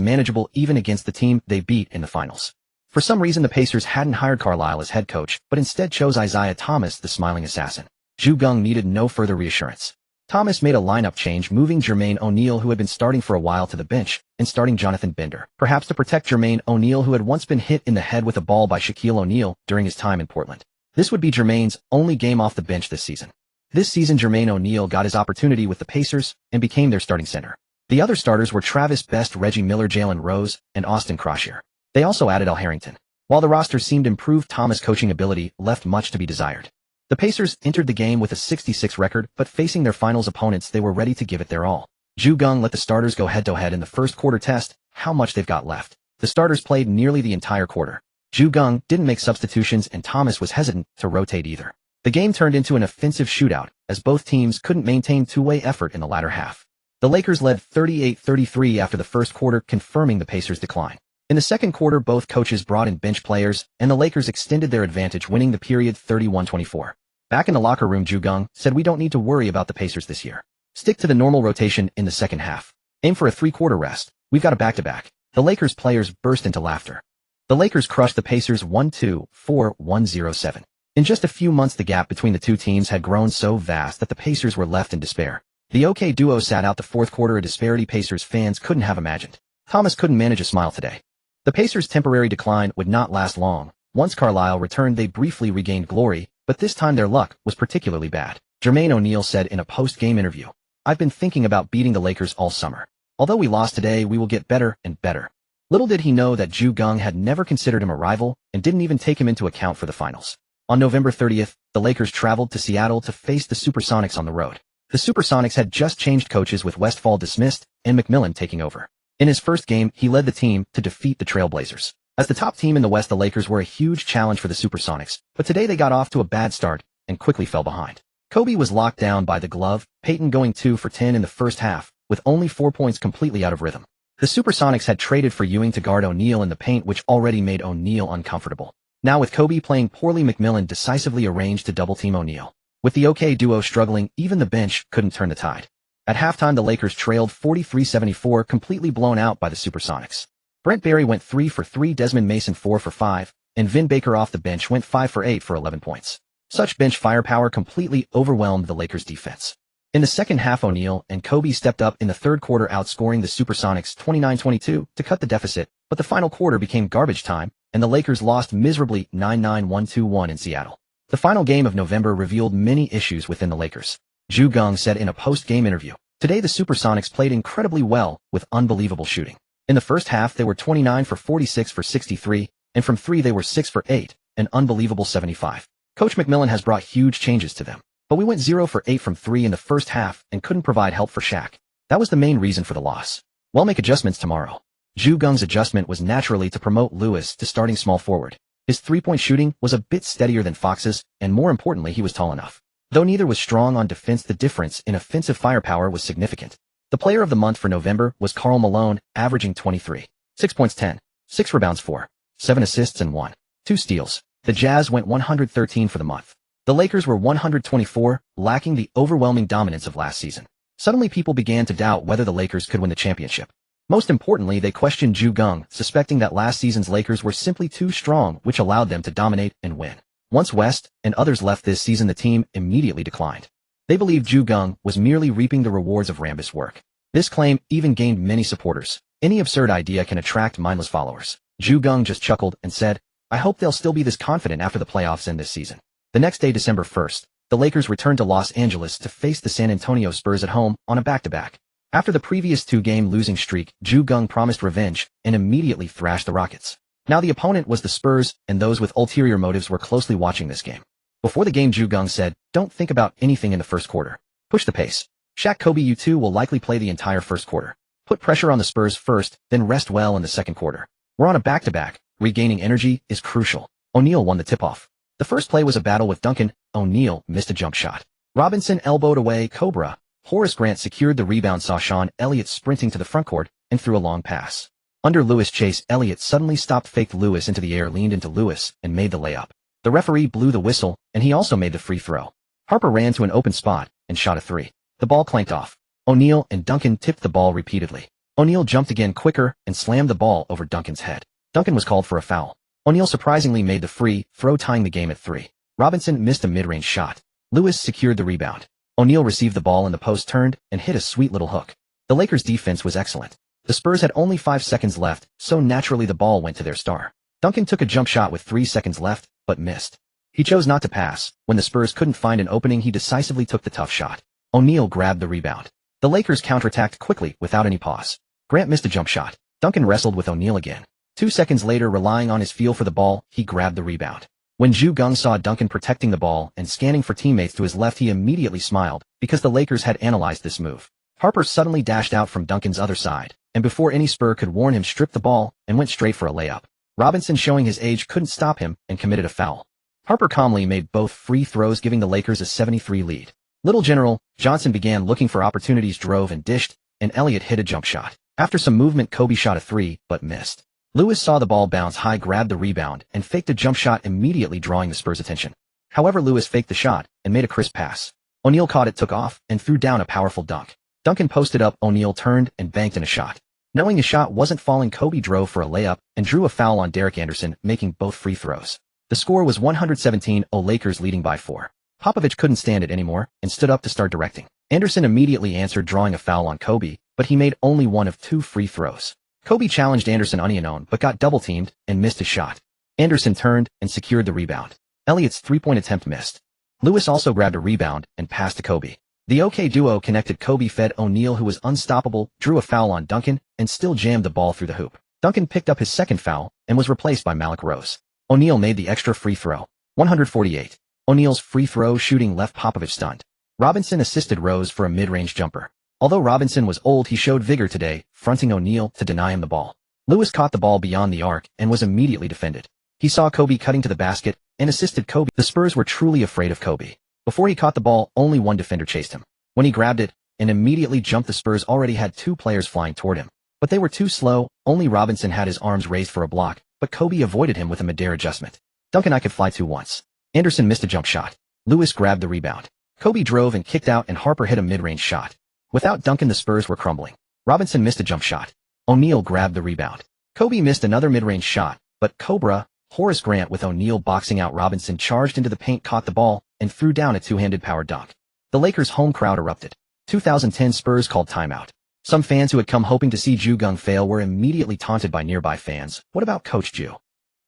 manageable even against the team they beat in the finals. For some reason, the Pacers hadn't hired Carlisle as head coach, but instead chose Isaiah Thomas, the smiling assassin. Geng needed no further reassurance. Thomas made a lineup change, moving Jermaine O'Neal, who had been starting for a while, to the bench, and starting Jonathan Bender, perhaps to protect Jermaine O'Neal, who had once been hit in the head with a ball by Shaquille O'Neal during his time in Portland. This would be Jermaine's only game off the bench this season. This season, Jermaine O'Neal got his opportunity with the Pacers and became their starting center. The other starters were Travis Best, Reggie Miller, Jalen Rose, and Austin Croshier. They also added Al Harrington. While the roster seemed improved, Thomas' coaching ability left much to be desired. The Pacers entered the game with a 66 record, but facing their finals opponents, they were ready to give it their all. Geng let the starters go head-to-head in the first quarter, test how much they've got left. The starters played nearly the entire quarter. Geng didn't make substitutions, and Thomas was hesitant to rotate either. The game turned into an offensive shootout, as both teams couldn't maintain two-way effort in the latter half. The Lakers led 38-33 after the first quarter, confirming the Pacers' decline. In the second quarter, both coaches brought in bench players, and the Lakers extended their advantage, winning the period 31-24. Back in the locker room, Geng said, "We don't need to worry about the Pacers this year. Stick to the normal rotation in the second half. Aim for a 3-quarter rest. We've got a back-to-back." The Lakers players burst into laughter. The Lakers crushed the Pacers 1-2, 4-1-0-7. In just a few months, the gap between the two teams had grown so vast that the Pacers were left in despair. The OK duo sat out the fourth quarter, a disparity Pacers fans couldn't have imagined. Thomas couldn't manage a smile today. The Pacers' temporary decline would not last long. Once Carlisle returned, they briefly regained glory, but this time their luck was particularly bad. Jermaine O'Neal said in a post-game interview, "I've been thinking about beating the Lakers all summer. Although we lost today, we will get better and better." Little did he know that Geng had never considered him a rival and didn't even take him into account for the finals. On November 30th, the Lakers traveled to Seattle to face the Supersonics on the road. The Supersonics had just changed coaches, with Westfall dismissed and McMillan taking over. In his first game, he led the team to defeat the Trailblazers. As the top team in the West, the Lakers were a huge challenge for the Supersonics, but today they got off to a bad start and quickly fell behind. Kobe was locked down by the glove, Payton going 2 for 10 in the first half, with only 4 points, completely out of rhythm. The Supersonics had traded for Ewing to guard O'Neal in the paint, which already made O'Neal uncomfortable. Now with Kobe playing poorly, McMillan decisively arranged to double-team O'Neal. With the OK duo struggling, even the bench couldn't turn the tide. At halftime, the Lakers trailed 43-74, completely blown out by the Supersonics. Brent Barry went 3 for 3, Desmond Mason 4 for 5, and Vin Baker off the bench went 5 for 8 for 11 points. Such bench firepower completely overwhelmed the Lakers' defense. In the second half, O'Neal and Kobe stepped up in the third quarter, outscoring the Supersonics 29-22 to cut the deficit, but the final quarter became garbage time, and the Lakers lost miserably 9-9, 1-2-1 in Seattle. The final game of November revealed many issues within the Lakers. Geng said in a post-game interview, "Today the Supersonics played incredibly well, with unbelievable shooting. In the first half, they were 29 for 46 for 63, and from 3 they were 6 for 8, an unbelievable 75. Coach McMillan has brought huge changes to them, but we went 0 for 8 from 3 in the first half and couldn't provide help for Shaq. That was the main reason for the loss. We'll make adjustments tomorrow." Geng's adjustment was naturally to promote Lewis to starting small forward. His three-point shooting was a bit steadier than Fox's, and more importantly, he was tall enough. Though neither was strong on defense, the difference in offensive firepower was significant. The player of the month for November was Karl Malone, averaging 23. 6 points, 10, 6 rebounds, 4, 7 assists, and 2 steals. The Jazz went 113 for the month. The Lakers were 124, lacking the overwhelming dominance of last season. Suddenly people began to doubt whether the Lakers could win the championship. Most importantly, they questioned Geng, suspecting that last season's Lakers were simply too strong, which allowed them to dominate and win. Once West and others left this season, the team immediately declined. They believed Geng was merely reaping the rewards of Rambis' work. This claim even gained many supporters. Any absurd idea can attract mindless followers. Geng just chuckled and said, "I hope they'll still be this confident after the playoffs end this season." The next day, December 1st, the Lakers returned to Los Angeles to face the San Antonio Spurs at home on a back-to-back. After the previous two-game losing streak, Geng promised revenge and immediately thrashed the Rockets. Now the opponent was the Spurs, and those with ulterior motives were closely watching this game. Before the game, Geng said, "Don't think about anything in the first quarter. Push the pace. Shaq, Kobe, you two will likely play the entire first quarter. Put pressure on the Spurs first, then rest well in the second quarter. We're on a back-to-back. Regaining energy is crucial." O'Neal won the tip-off. The first play was a battle with Duncan. O'Neal missed a jump shot. Robinson elbowed away Cobra. Horace Grant secured the rebound, saw Sean Elliott sprinting to the frontcourt, and threw a long pass. Under Lewis chase, Elliott suddenly stopped, faked Lewis into the air, leaned into Lewis, and made the layup. The referee blew the whistle, and he also made the free throw. Harper ran to an open spot and shot a three. The ball clanked off. O'Neal and Duncan tipped the ball repeatedly. O'Neal jumped again quicker and slammed the ball over Duncan's head. Duncan was called for a foul. O'Neal surprisingly made the free throw, tying the game at 3. Robinson missed a mid-range shot. Lewis secured the rebound. O'Neal received the ball in the post, turned, and hit a sweet little hook. The Lakers' defense was excellent. The Spurs had only 5 seconds left, so naturally the ball went to their star. Duncan took a jump shot with 3 seconds left, but missed. He chose not to pass. When the Spurs couldn't find an opening, he decisively took the tough shot. O'Neal grabbed the rebound. The Lakers counterattacked quickly without any pause. Grant missed a jump shot. Duncan wrestled with O'Neal again. 2 seconds later, relying on his feel for the ball, he grabbed the rebound. When Geng saw Duncan protecting the ball and scanning for teammates to his left, he immediately smiled, because the Lakers had analyzed this move. Harper suddenly dashed out from Duncan's other side, and before any Spur could warn him, stripped the ball and went straight for a layup. Robinson, showing his age, couldn't stop him and committed a foul. Harper calmly made both free throws, giving the Lakers a 73 lead. Little General Johnson began looking for opportunities, drove and dished, and Elliott hit a jump shot. After some movement, Kobe shot a 3, but missed. Lewis saw the ball bounce high, grabbed the rebound, and faked a jump shot, immediately drawing the Spurs' attention. However, Lewis faked the shot and made a crisp pass. O'Neal caught it, took off, and threw down a powerful dunk. Duncan posted up, O'Neal turned and banked in a shot. Knowing his shot wasn't falling, Kobe drove for a layup and drew a foul on Derek Anderson, making both free throws. The score was 117-0, Lakers leading by 4. Popovich couldn't stand it anymore and stood up to start directing. Anderson immediately answered, drawing a foul on Kobe, but he made only one of 2 free throws. Kobe challenged Anderson unknown but got double-teamed and missed his shot. Anderson turned and secured the rebound. Elliott's three-point attempt missed. Lewis also grabbed a rebound and passed to Kobe. The OK duo connected. Kobe fed O'Neal, who was unstoppable, drew a foul on Duncan, and still jammed the ball through the hoop. Duncan picked up his second foul and was replaced by Malik Rose. O'Neal made the extra free throw. 148. O'Neal's free throw shooting left Popovich stunned. Robinson assisted Rose for a mid-range jumper. Although Robinson was old, he showed vigor today, fronting O'Neal to deny him the ball. Lewis caught the ball beyond the arc and was immediately defended. He saw Kobe cutting to the basket and assisted Kobe. The Spurs were truly afraid of Kobe. Before he caught the ball, only one defender chased him. When he grabbed it and immediately jumped, the Spurs already had 2 players flying toward him. But they were too slow. Only Robinson had his arms raised for a block, but Kobe avoided him with a mid-air adjustment. Duncan, I could fly too once. Anderson missed a jump shot. Lewis grabbed the rebound. Kobe drove and kicked out, and Harper hit a mid-range shot. Without Duncan, the Spurs were crumbling. Robinson missed a jump shot. O'Neal grabbed the rebound. Kobe missed another mid-range shot, but Cobra, Horace Grant, with O'Neal boxing out Robinson, charged into the paint, caught the ball, and threw down a two-handed power dunk. The Lakers' home crowd erupted. 2010 Spurs called timeout. Some fans who had come hoping to see Geng fail were immediately taunted by nearby fans. What about Coach Ju?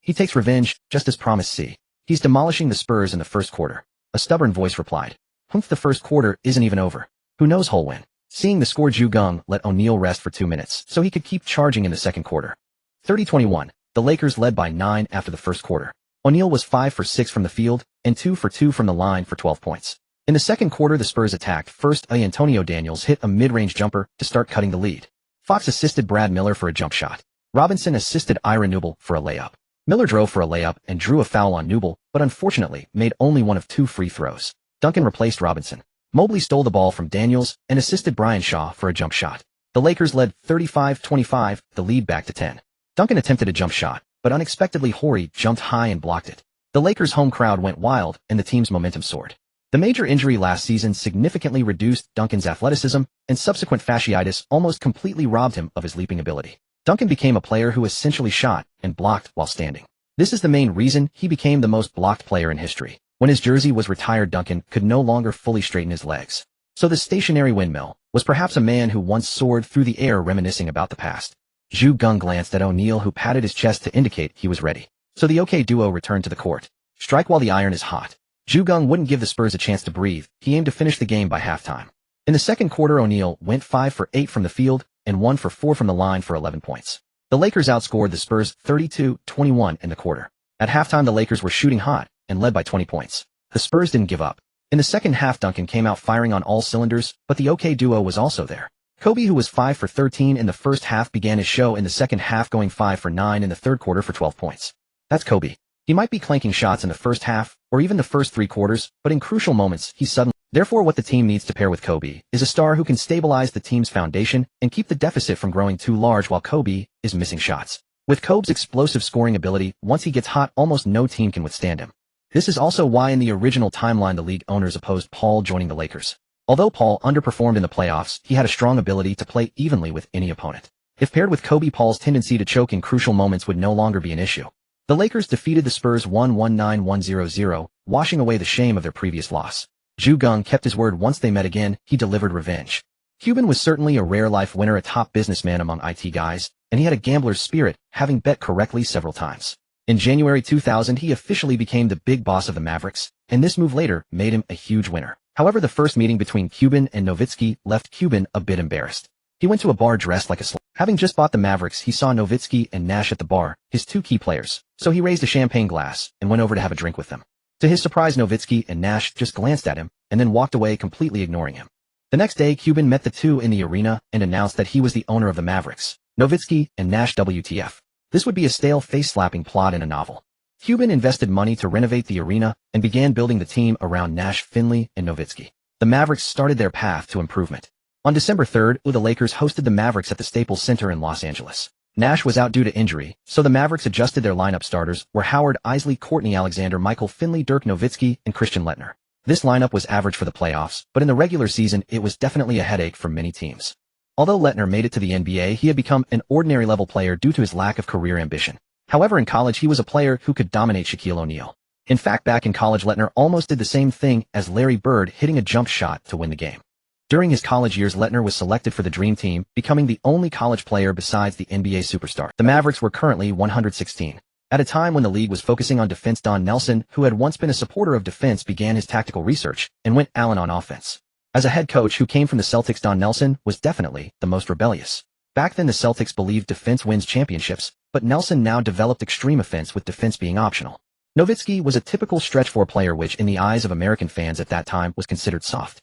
He takes revenge, just as promised. See, he's demolishing the Spurs in the first quarter. A stubborn voice replied. Humph, the first quarter isn't even over. Who knows who'll win? Seeing the score, Geng let O'Neal rest for 2 minutes so he could keep charging in the second quarter. 30-21. The Lakers led by 9 after the first quarter. O'Neal was 5 for 6 from the field and 2 for 2 from the line for 12 points. In the second quarter, the Spurs attacked. First, Antonio Daniels hit a mid-range jumper to start cutting the lead. Fox assisted Brad Miller for a jump shot. Robinson assisted Ira Newble for a layup. Miller drove for a layup and drew a foul on Newble, but unfortunately made only one of 2 free throws. Duncan replaced Robinson. Mobley stole the ball from Daniels and assisted Brian Shaw for a jump shot. The Lakers led 35-25, the lead back to 10. Duncan attempted a jump shot, but unexpectedly Horry jumped high and blocked it. The Lakers' home crowd went wild and the team's momentum soared. The major injury last season significantly reduced Duncan's athleticism, and subsequent fasciitis almost completely robbed him of his leaping ability. Duncan became a player who essentially shot and blocked while standing. This is the main reason he became the most blocked player in history. When his jersey was retired, Duncan could no longer fully straighten his legs. So the stationary windmill was perhaps a man who once soared through the air, reminiscing about the past. Geng glanced at O'Neal, who patted his chest to indicate he was ready. So the OK duo returned to the court. Strike while the iron is hot. Geng wouldn't give the Spurs a chance to breathe. He aimed to finish the game by halftime. In the second quarter, O'Neal went 5 for 8 from the field and 1 for 4 from the line for 11 points. The Lakers outscored the Spurs 32-21 in the quarter. At halftime, the Lakers were shooting hot and led by 20 points. The Spurs didn't give up. In the second half, Duncan came out firing on all cylinders, but the OK duo was also there. Kobe, who was 5 for 13 in the first half, began his show in the second half, going 5 for 9 in the third quarter for 12 points. That's Kobe. He might be clanking shots in the first half, or even the first 3 quarters, but in crucial moments, he suddenly... Therefore, what the team needs to pair with Kobe is a star who can stabilize the team's foundation and keep the deficit from growing too large while Kobe is missing shots. With Kobe's explosive scoring ability, once he gets hot, almost no team can withstand him. This is also why in the original timeline the league owners opposed Paul joining the Lakers. Although Paul underperformed in the playoffs, he had a strong ability to play evenly with any opponent. If paired with Kobe, Paul's tendency to choke in crucial moments would no longer be an issue. The Lakers defeated the Spurs 119-100, washing away the shame of their previous loss. Geng kept his word. Once they met again, he delivered revenge. Cuban was certainly a rare life winner, a top businessman among IT guys, and he had a gambler's spirit, having bet correctly several times. In January 2000, he officially became the big boss of the Mavericks, and this move later made him a huge winner. However, the first meeting between Cuban and Nowitzki left Cuban a bit embarrassed. He went to a bar dressed like a slut. Having just bought the Mavericks, he saw Nowitzki and Nash at the bar, his 2 key players, so he raised a champagne glass and went over to have a drink with them. To his surprise, Nowitzki and Nash just glanced at him and then walked away, completely ignoring him. The next day, Cuban met the two in the arena and announced that he was the owner of the Mavericks. Nowitzki and Nash WTF. This would be a stale face-slapping plot in a novel. Cuban invested money to renovate the arena and began building the team around Nash, Finley, and Nowitzki. The Mavericks started their path to improvement. On December 3rd, the Lakers hosted the Mavericks at the Staples Center in Los Angeles. Nash was out due to injury, so the Mavericks adjusted their lineup. Starters were Howard, Isley, Courtney Alexander, Michael Finley, Dirk Nowitzki, and Christian Leitner. This lineup was average for the playoffs, but in the regular season it was definitely a headache for many teams. Although Leitner made it to the NBA, he had become an ordinary level player due to his lack of career ambition. However, in college he was a player who could dominate Shaquille O'Neal. In fact, back in college, Leitner almost did the same thing as Larry Bird, hitting a jump shot to win the game. During his college years, Leitner was selected for the Dream Team, becoming the only college player besides the NBA superstar. The Mavericks were currently 116. At a time when the league was focusing on defense, Don Nelson, who had once been a supporter of defense, began his tactical research and went Allen on offense. As a head coach who came from the Celtics, Don Nelson was definitely the most rebellious. Back then the Celtics believed defense wins championships, but Nelson now developed extreme offense with defense being optional. Nowitzki was a typical stretch four player, which in the eyes of American fans at that time was considered soft.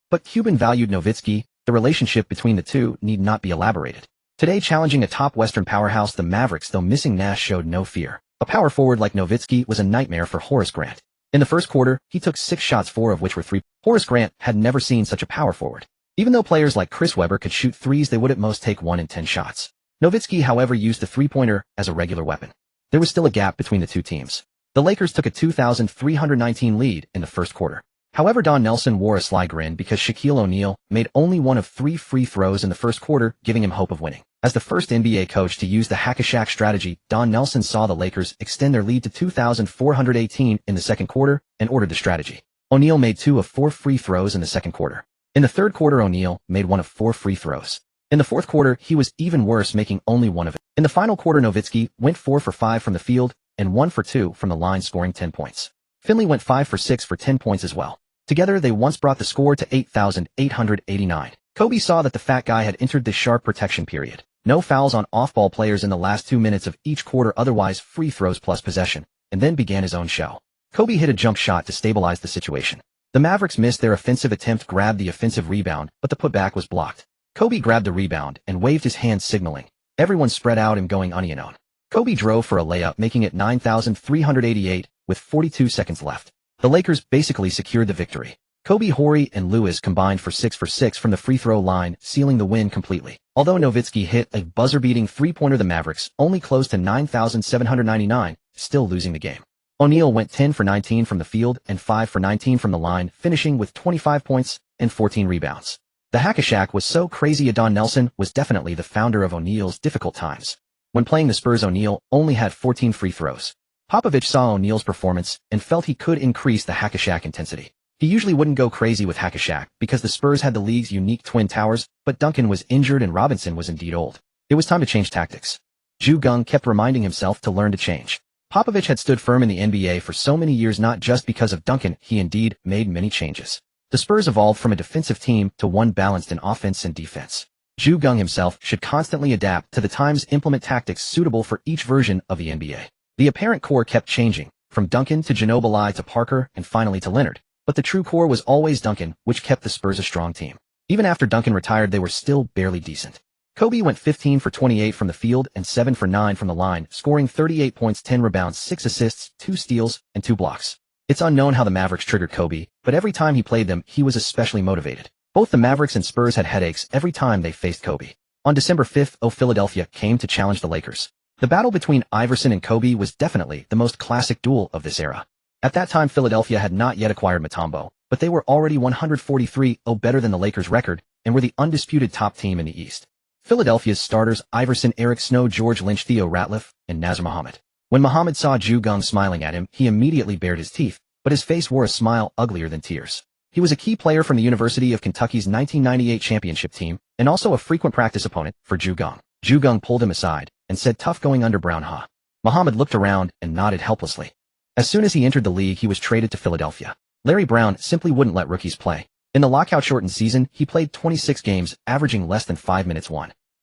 But Cuban valued Nowitzki. The relationship between the two need not be elaborated. Today, challenging a top Western powerhouse, the Mavericks, though missing Nash, showed no fear. A power forward like Nowitzki was a nightmare for Horace Grant. In the first quarter, he took 6 shots, 4 of which were 3. Horace Grant had never seen such a power forward. Even though players like Chris Webber could shoot threes, they would at most take 1 in 10 shots. Nowitzki, however, used the three-pointer as a regular weapon. There was still a gap between the two teams. The Lakers took a 2,319 lead in the first quarter. However, Don Nelson wore a sly grin because Shaquille O'Neal made only 1 of 3 free throws in the first quarter, giving him hope of winning. As the first NBA coach to use the hack-a-Shaq strategy, Don Nelson saw the Lakers extend their lead to 2,418 in the second quarter and ordered the strategy. O'Neal made 2 of 4 free throws in the second quarter. In the third quarter, O'Neal made 1 of 4 free throws. In the fourth quarter, he was even worse, making only 1 of it. In the final quarter, Nowitzki went 4 for 5 from the field and 1 for 2 from the line, scoring 10 points. Finley went 5 for 6 for 10 points as well. Together, they once brought the score to 8,889. Kobe saw that the fat guy had entered this sharp protection period. No fouls on off-ball players in the last 2 minutes of each quarter, otherwise free throws plus possession, and then began his own show. Kobe hit a jump shot to stabilize the situation. The Mavericks missed their offensive attempt, grabbed the offensive rebound, but the putback was blocked. Kobe grabbed the rebound and waved his hand, signaling. Everyone spread out and going onion on. Kobe drove for a layup, making it 9,388 with 42 seconds left. The Lakers basically secured the victory. Kobe, Horry, and Lewis combined for 6 for 6 from the free throw line, sealing the win completely. Although Nowitzki hit a buzzer-beating three-pointer, the Mavericks only closed to 9,799, still losing the game. O'Neal went 10 for 19 from the field and 5 for 19 from the line, finishing with 25 points and 14 rebounds. The hack-a-Shaq was so crazy. Don Nelson was definitely the founder of O'Neal's difficult times. When playing the Spurs, O'Neal only had 14 free throws. Popovich saw O'Neal's performance and felt he could increase the hack-a-Shaq intensity. He usually wouldn't go crazy with hack-a-Shaq because the Spurs had the league's unique twin towers, but Duncan was injured and Robinson was indeed old. It was time to change tactics. Geng kept reminding himself to learn to change. Popovich had stood firm in the NBA for so many years not just because of Duncan, he indeed made many changes. The Spurs evolved from a defensive team to one balanced in offense and defense. Geng himself should constantly adapt to the times, implement tactics suitable for each version of the NBA. The apparent core kept changing, from Duncan to Ginobili to Parker and finally to Leonard, but the true core was always Duncan, which kept the Spurs a strong team. Even after Duncan retired, they were still barely decent. Kobe went 15 for 28 from the field and 7 for 9 from the line, scoring 38 points, 10 rebounds, 6 assists, 2 steals, and 2 blocks. It's unknown how the Mavericks triggered Kobe, but every time he played them, he was especially motivated. Both the Mavericks and Spurs had headaches every time they faced Kobe. On December 5th, Philadelphia came to challenge the Lakers. The battle between Iverson and Kobe was definitely the most classic duel of this era. At that time, Philadelphia had not yet acquired Mutombo, but they were already 143-0 better than the Lakers' record and were the undisputed top team in the East. Philadelphia's starters Iverson, Eric Snow, George Lynch, Theo Ratliff, and Nazr Muhammad. When Muhammad saw Geng smiling at him, he immediately bared his teeth, but his face wore a smile uglier than tears. He was a key player from the University of Kentucky's 1998 championship team, and also a frequent practice opponent for Geng. Geng pulled him aside and said, "Tough going under Brown, huh?" Muhammad looked around and nodded helplessly. As soon as he entered the league, he was traded to Philadelphia. Larry Brown simply wouldn't let rookies play. In the lockout-shortened season, he played 26 games, averaging less than 5 minutes,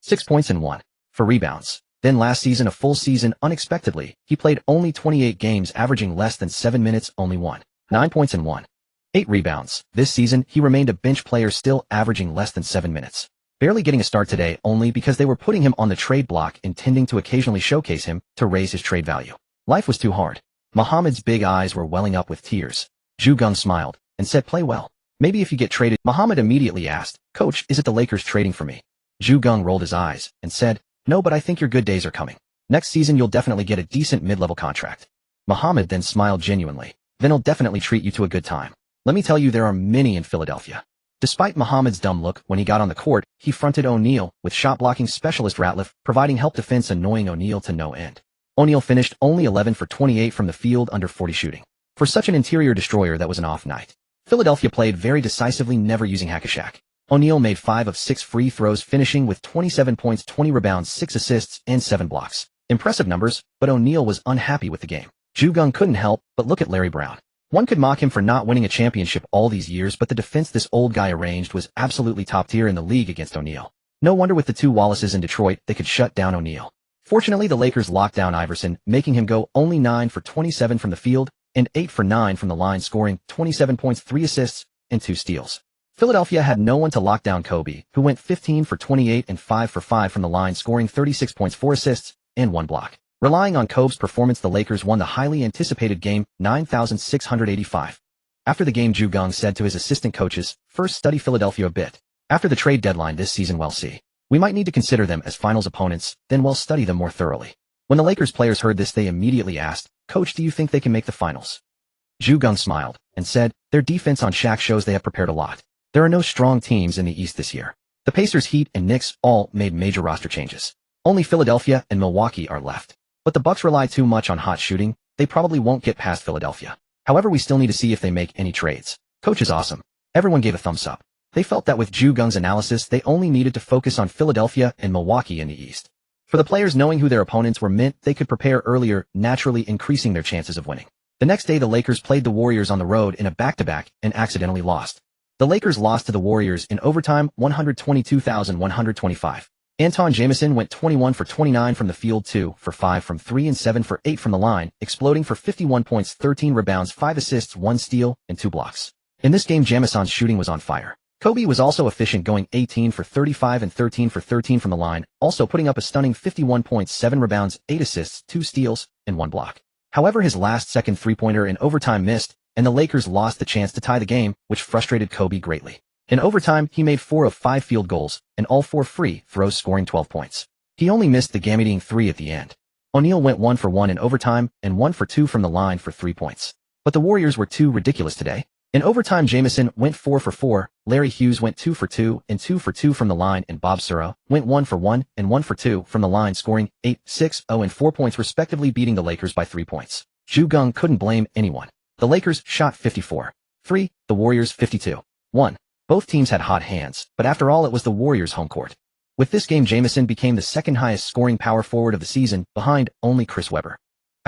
6 points and 1 for rebounds. Then last season, a full season, unexpectedly, he played only 28 games, averaging less than 7 minutes, only 9 points and 8 rebounds. This season, he remained a bench player, still averaging less than 7 minutes. Barely getting a start today only because they were putting him on the trade block, intending to occasionally showcase him to raise his trade value. Life was too hard. Muhammad's big eyes were welling up with tears. Geng smiled and said, "Play well. Maybe if you get traded." Muhammad immediately asked, "Coach, is it the Lakers trading for me?" Geng rolled his eyes and said, "No, but I think your good days are coming. Next season you'll definitely get a decent mid-level contract." Muhammad then smiled genuinely. "Then he'll definitely treat you to a good time. Let me tell you, there are many in Philadelphia." Despite Muhammad's dumb look when he got on the court, he fronted O'Neal, with shot-blocking specialist Ratliff providing help defense, annoying O'Neal to no end. O'Neal finished only 11 for 28 from the field, under 40 shooting. For such an interior destroyer, that was an off night. Philadelphia played very decisively, never using hack-a-shack. O'Neal made 5 of 6 free throws, finishing with 27 points, 20 rebounds, 6 assists, and 7 blocks. Impressive numbers, but O'Neal was unhappy with the game. Geng couldn't help but look at Larry Brown. One could mock him for not winning a championship all these years, but the defense this old guy arranged was absolutely top tier in the league against O'Neal. No wonder with the two Wallaces in Detroit, they could shut down O'Neal. Fortunately, the Lakers locked down Iverson, making him go only 9 for 27 from the field and 8 for 9 from the line, scoring 27 points, 3 assists, and 2 steals. Philadelphia had no one to lock down Kobe, who went 15 for 28 and 5 for 5 from the line, scoring 36 points, 4 assists, and 1 block. Relying on Kobe's performance, the Lakers won the highly anticipated game, 9,685. After the game, Geng said to his assistant coaches, "First, study Philadelphia a bit. After the trade deadline this season, we'll see. We might need to consider them as finals opponents, then we'll study them more thoroughly." When the Lakers players heard this, they immediately asked, "Coach, do you think they can make the finals?" Geng smiled and said, "Their defense on Shaq shows they have prepared a lot. There are no strong teams in the East this year. The Pacers, Heat, and Knicks all made major roster changes. Only Philadelphia and Milwaukee are left. But the Bucks rely too much on hot shooting. They probably won't get past Philadelphia. However, we still need to see if they make any trades." "Coach is awesome." Everyone gave a thumbs up. They felt that with Geng's analysis, they only needed to focus on Philadelphia and Milwaukee in the East. For the players, knowing who their opponents were meant they could prepare earlier, naturally increasing their chances of winning. The next day, the Lakers played the Warriors on the road in a back-to-back and accidentally lost. The Lakers lost to the Warriors in overtime, 122,125. Anton Jamison went 21 for 29 from the field, 2 for 5 from 3 and 7 for 8 from the line, exploding for 51 points, 13 rebounds, 5 assists, 1 steal, and 2 blocks. In this game, Jamison's shooting was on fire. Kobe was also efficient, going 18 for 35 and 13 for 13 from the line, also putting up a stunning 51 points, 7 rebounds, 8 assists, 2 steals, and 1 block. However, his last-second three-pointer in overtime missed, and the Lakers lost the chance to tie the game, which frustrated Kobe greatly. In overtime, he made 4 of 5 field goals, and all 4 free throws, scoring 12 points. He only missed the game-eating 3 at the end. O'Neal went 1 for 1 in overtime, and 1 for 2 from the line for 3 points. But the Warriors were too ridiculous today. In overtime, Jamison went 4 for 4, Larry Hughes went 2 for 2 and 2 for 2 from the line, and Bob Sura went 1 for 1 and 1 for 2 from the line, scoring 8, 6, 0 and 4 points respectively, beating the Lakers by 3 points. Geng couldn't blame anyone. The Lakers shot 54-3, the Warriors 52-1. Both teams had hot hands, but after all, it was the Warriors' home court. With this game, Jamison became the second highest scoring power forward of the season, behind only Chris Webber.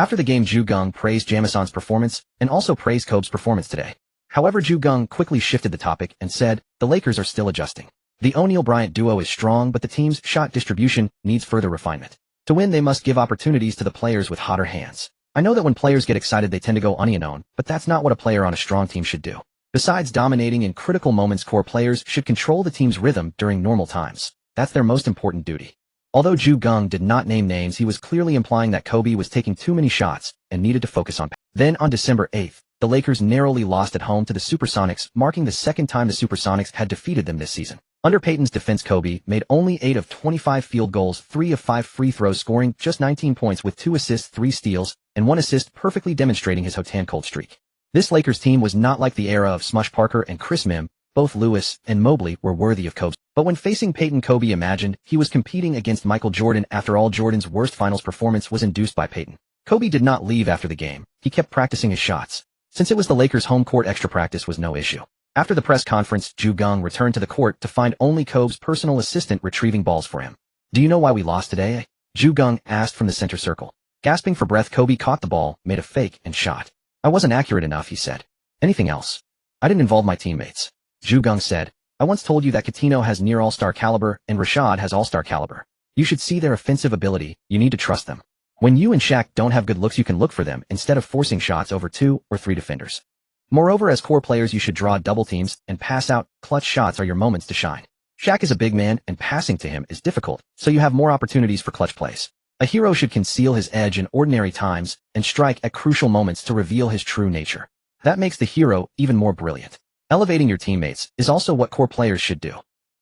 After the game, Geng praised Jamison's performance and also praised Kobe's performance today. However, Geng quickly shifted the topic and said, the Lakers are still adjusting. The O'Neal-Bryant duo is strong, but the team's shot distribution needs further refinement. To win, they must give opportunities to the players with hotter hands. I know that when players get excited they tend to go unknown, but that's not what a player on a strong team should do. Besides dominating in critical moments, core players should control the team's rhythm during normal times. That's their most important duty. Although Geng did not name names, he was clearly implying that Kobe was taking too many shots and needed to focus on. Then on December 8th, the Lakers narrowly lost at home to the Supersonics, marking the second time the Supersonics had defeated them this season. Under Payton's defense, Kobe made only 8 of 25 field goals, 3 of 5 free throws, scoring just 19 points with 2 assists, 3 steals, and 1 assist, perfectly demonstrating his hot and cold streak. This Lakers team was not like the era of Smush Parker and Chris Mihm. Both Lewis and Mobley were worthy of Kobe. But when facing Payton, Kobe imagined he was competing against Michael Jordan. After all, Jordan's worst finals performance was induced by Payton. Kobe did not leave after the game. He kept practicing his shots. Since it was the Lakers' home court, extra practice was no issue. After the press conference, Geng returned to the court to find only Kobe's personal assistant retrieving balls for him. Do you know why we lost today? Geng asked from the center circle. Gasping for breath, Kobe caught the ball, made a fake, and shot. I wasn't accurate enough, he said. Anything else? I didn't involve my teammates. Geng said, I once told you that Coutinho has near all-star caliber and Rashad has all-star caliber. You should see their offensive ability. You need to trust them. When you and Shaq don't have good looks, you can look for them instead of forcing shots over 2 or 3 defenders. Moreover, as core players, you should draw double teams and pass out. Clutch shots are your moments to shine. Shaq is a big man and passing to him is difficult, so you have more opportunities for clutch plays. A hero should conceal his edge in ordinary times and strike at crucial moments to reveal his true nature. That makes the hero even more brilliant. Elevating your teammates is also what core players should do.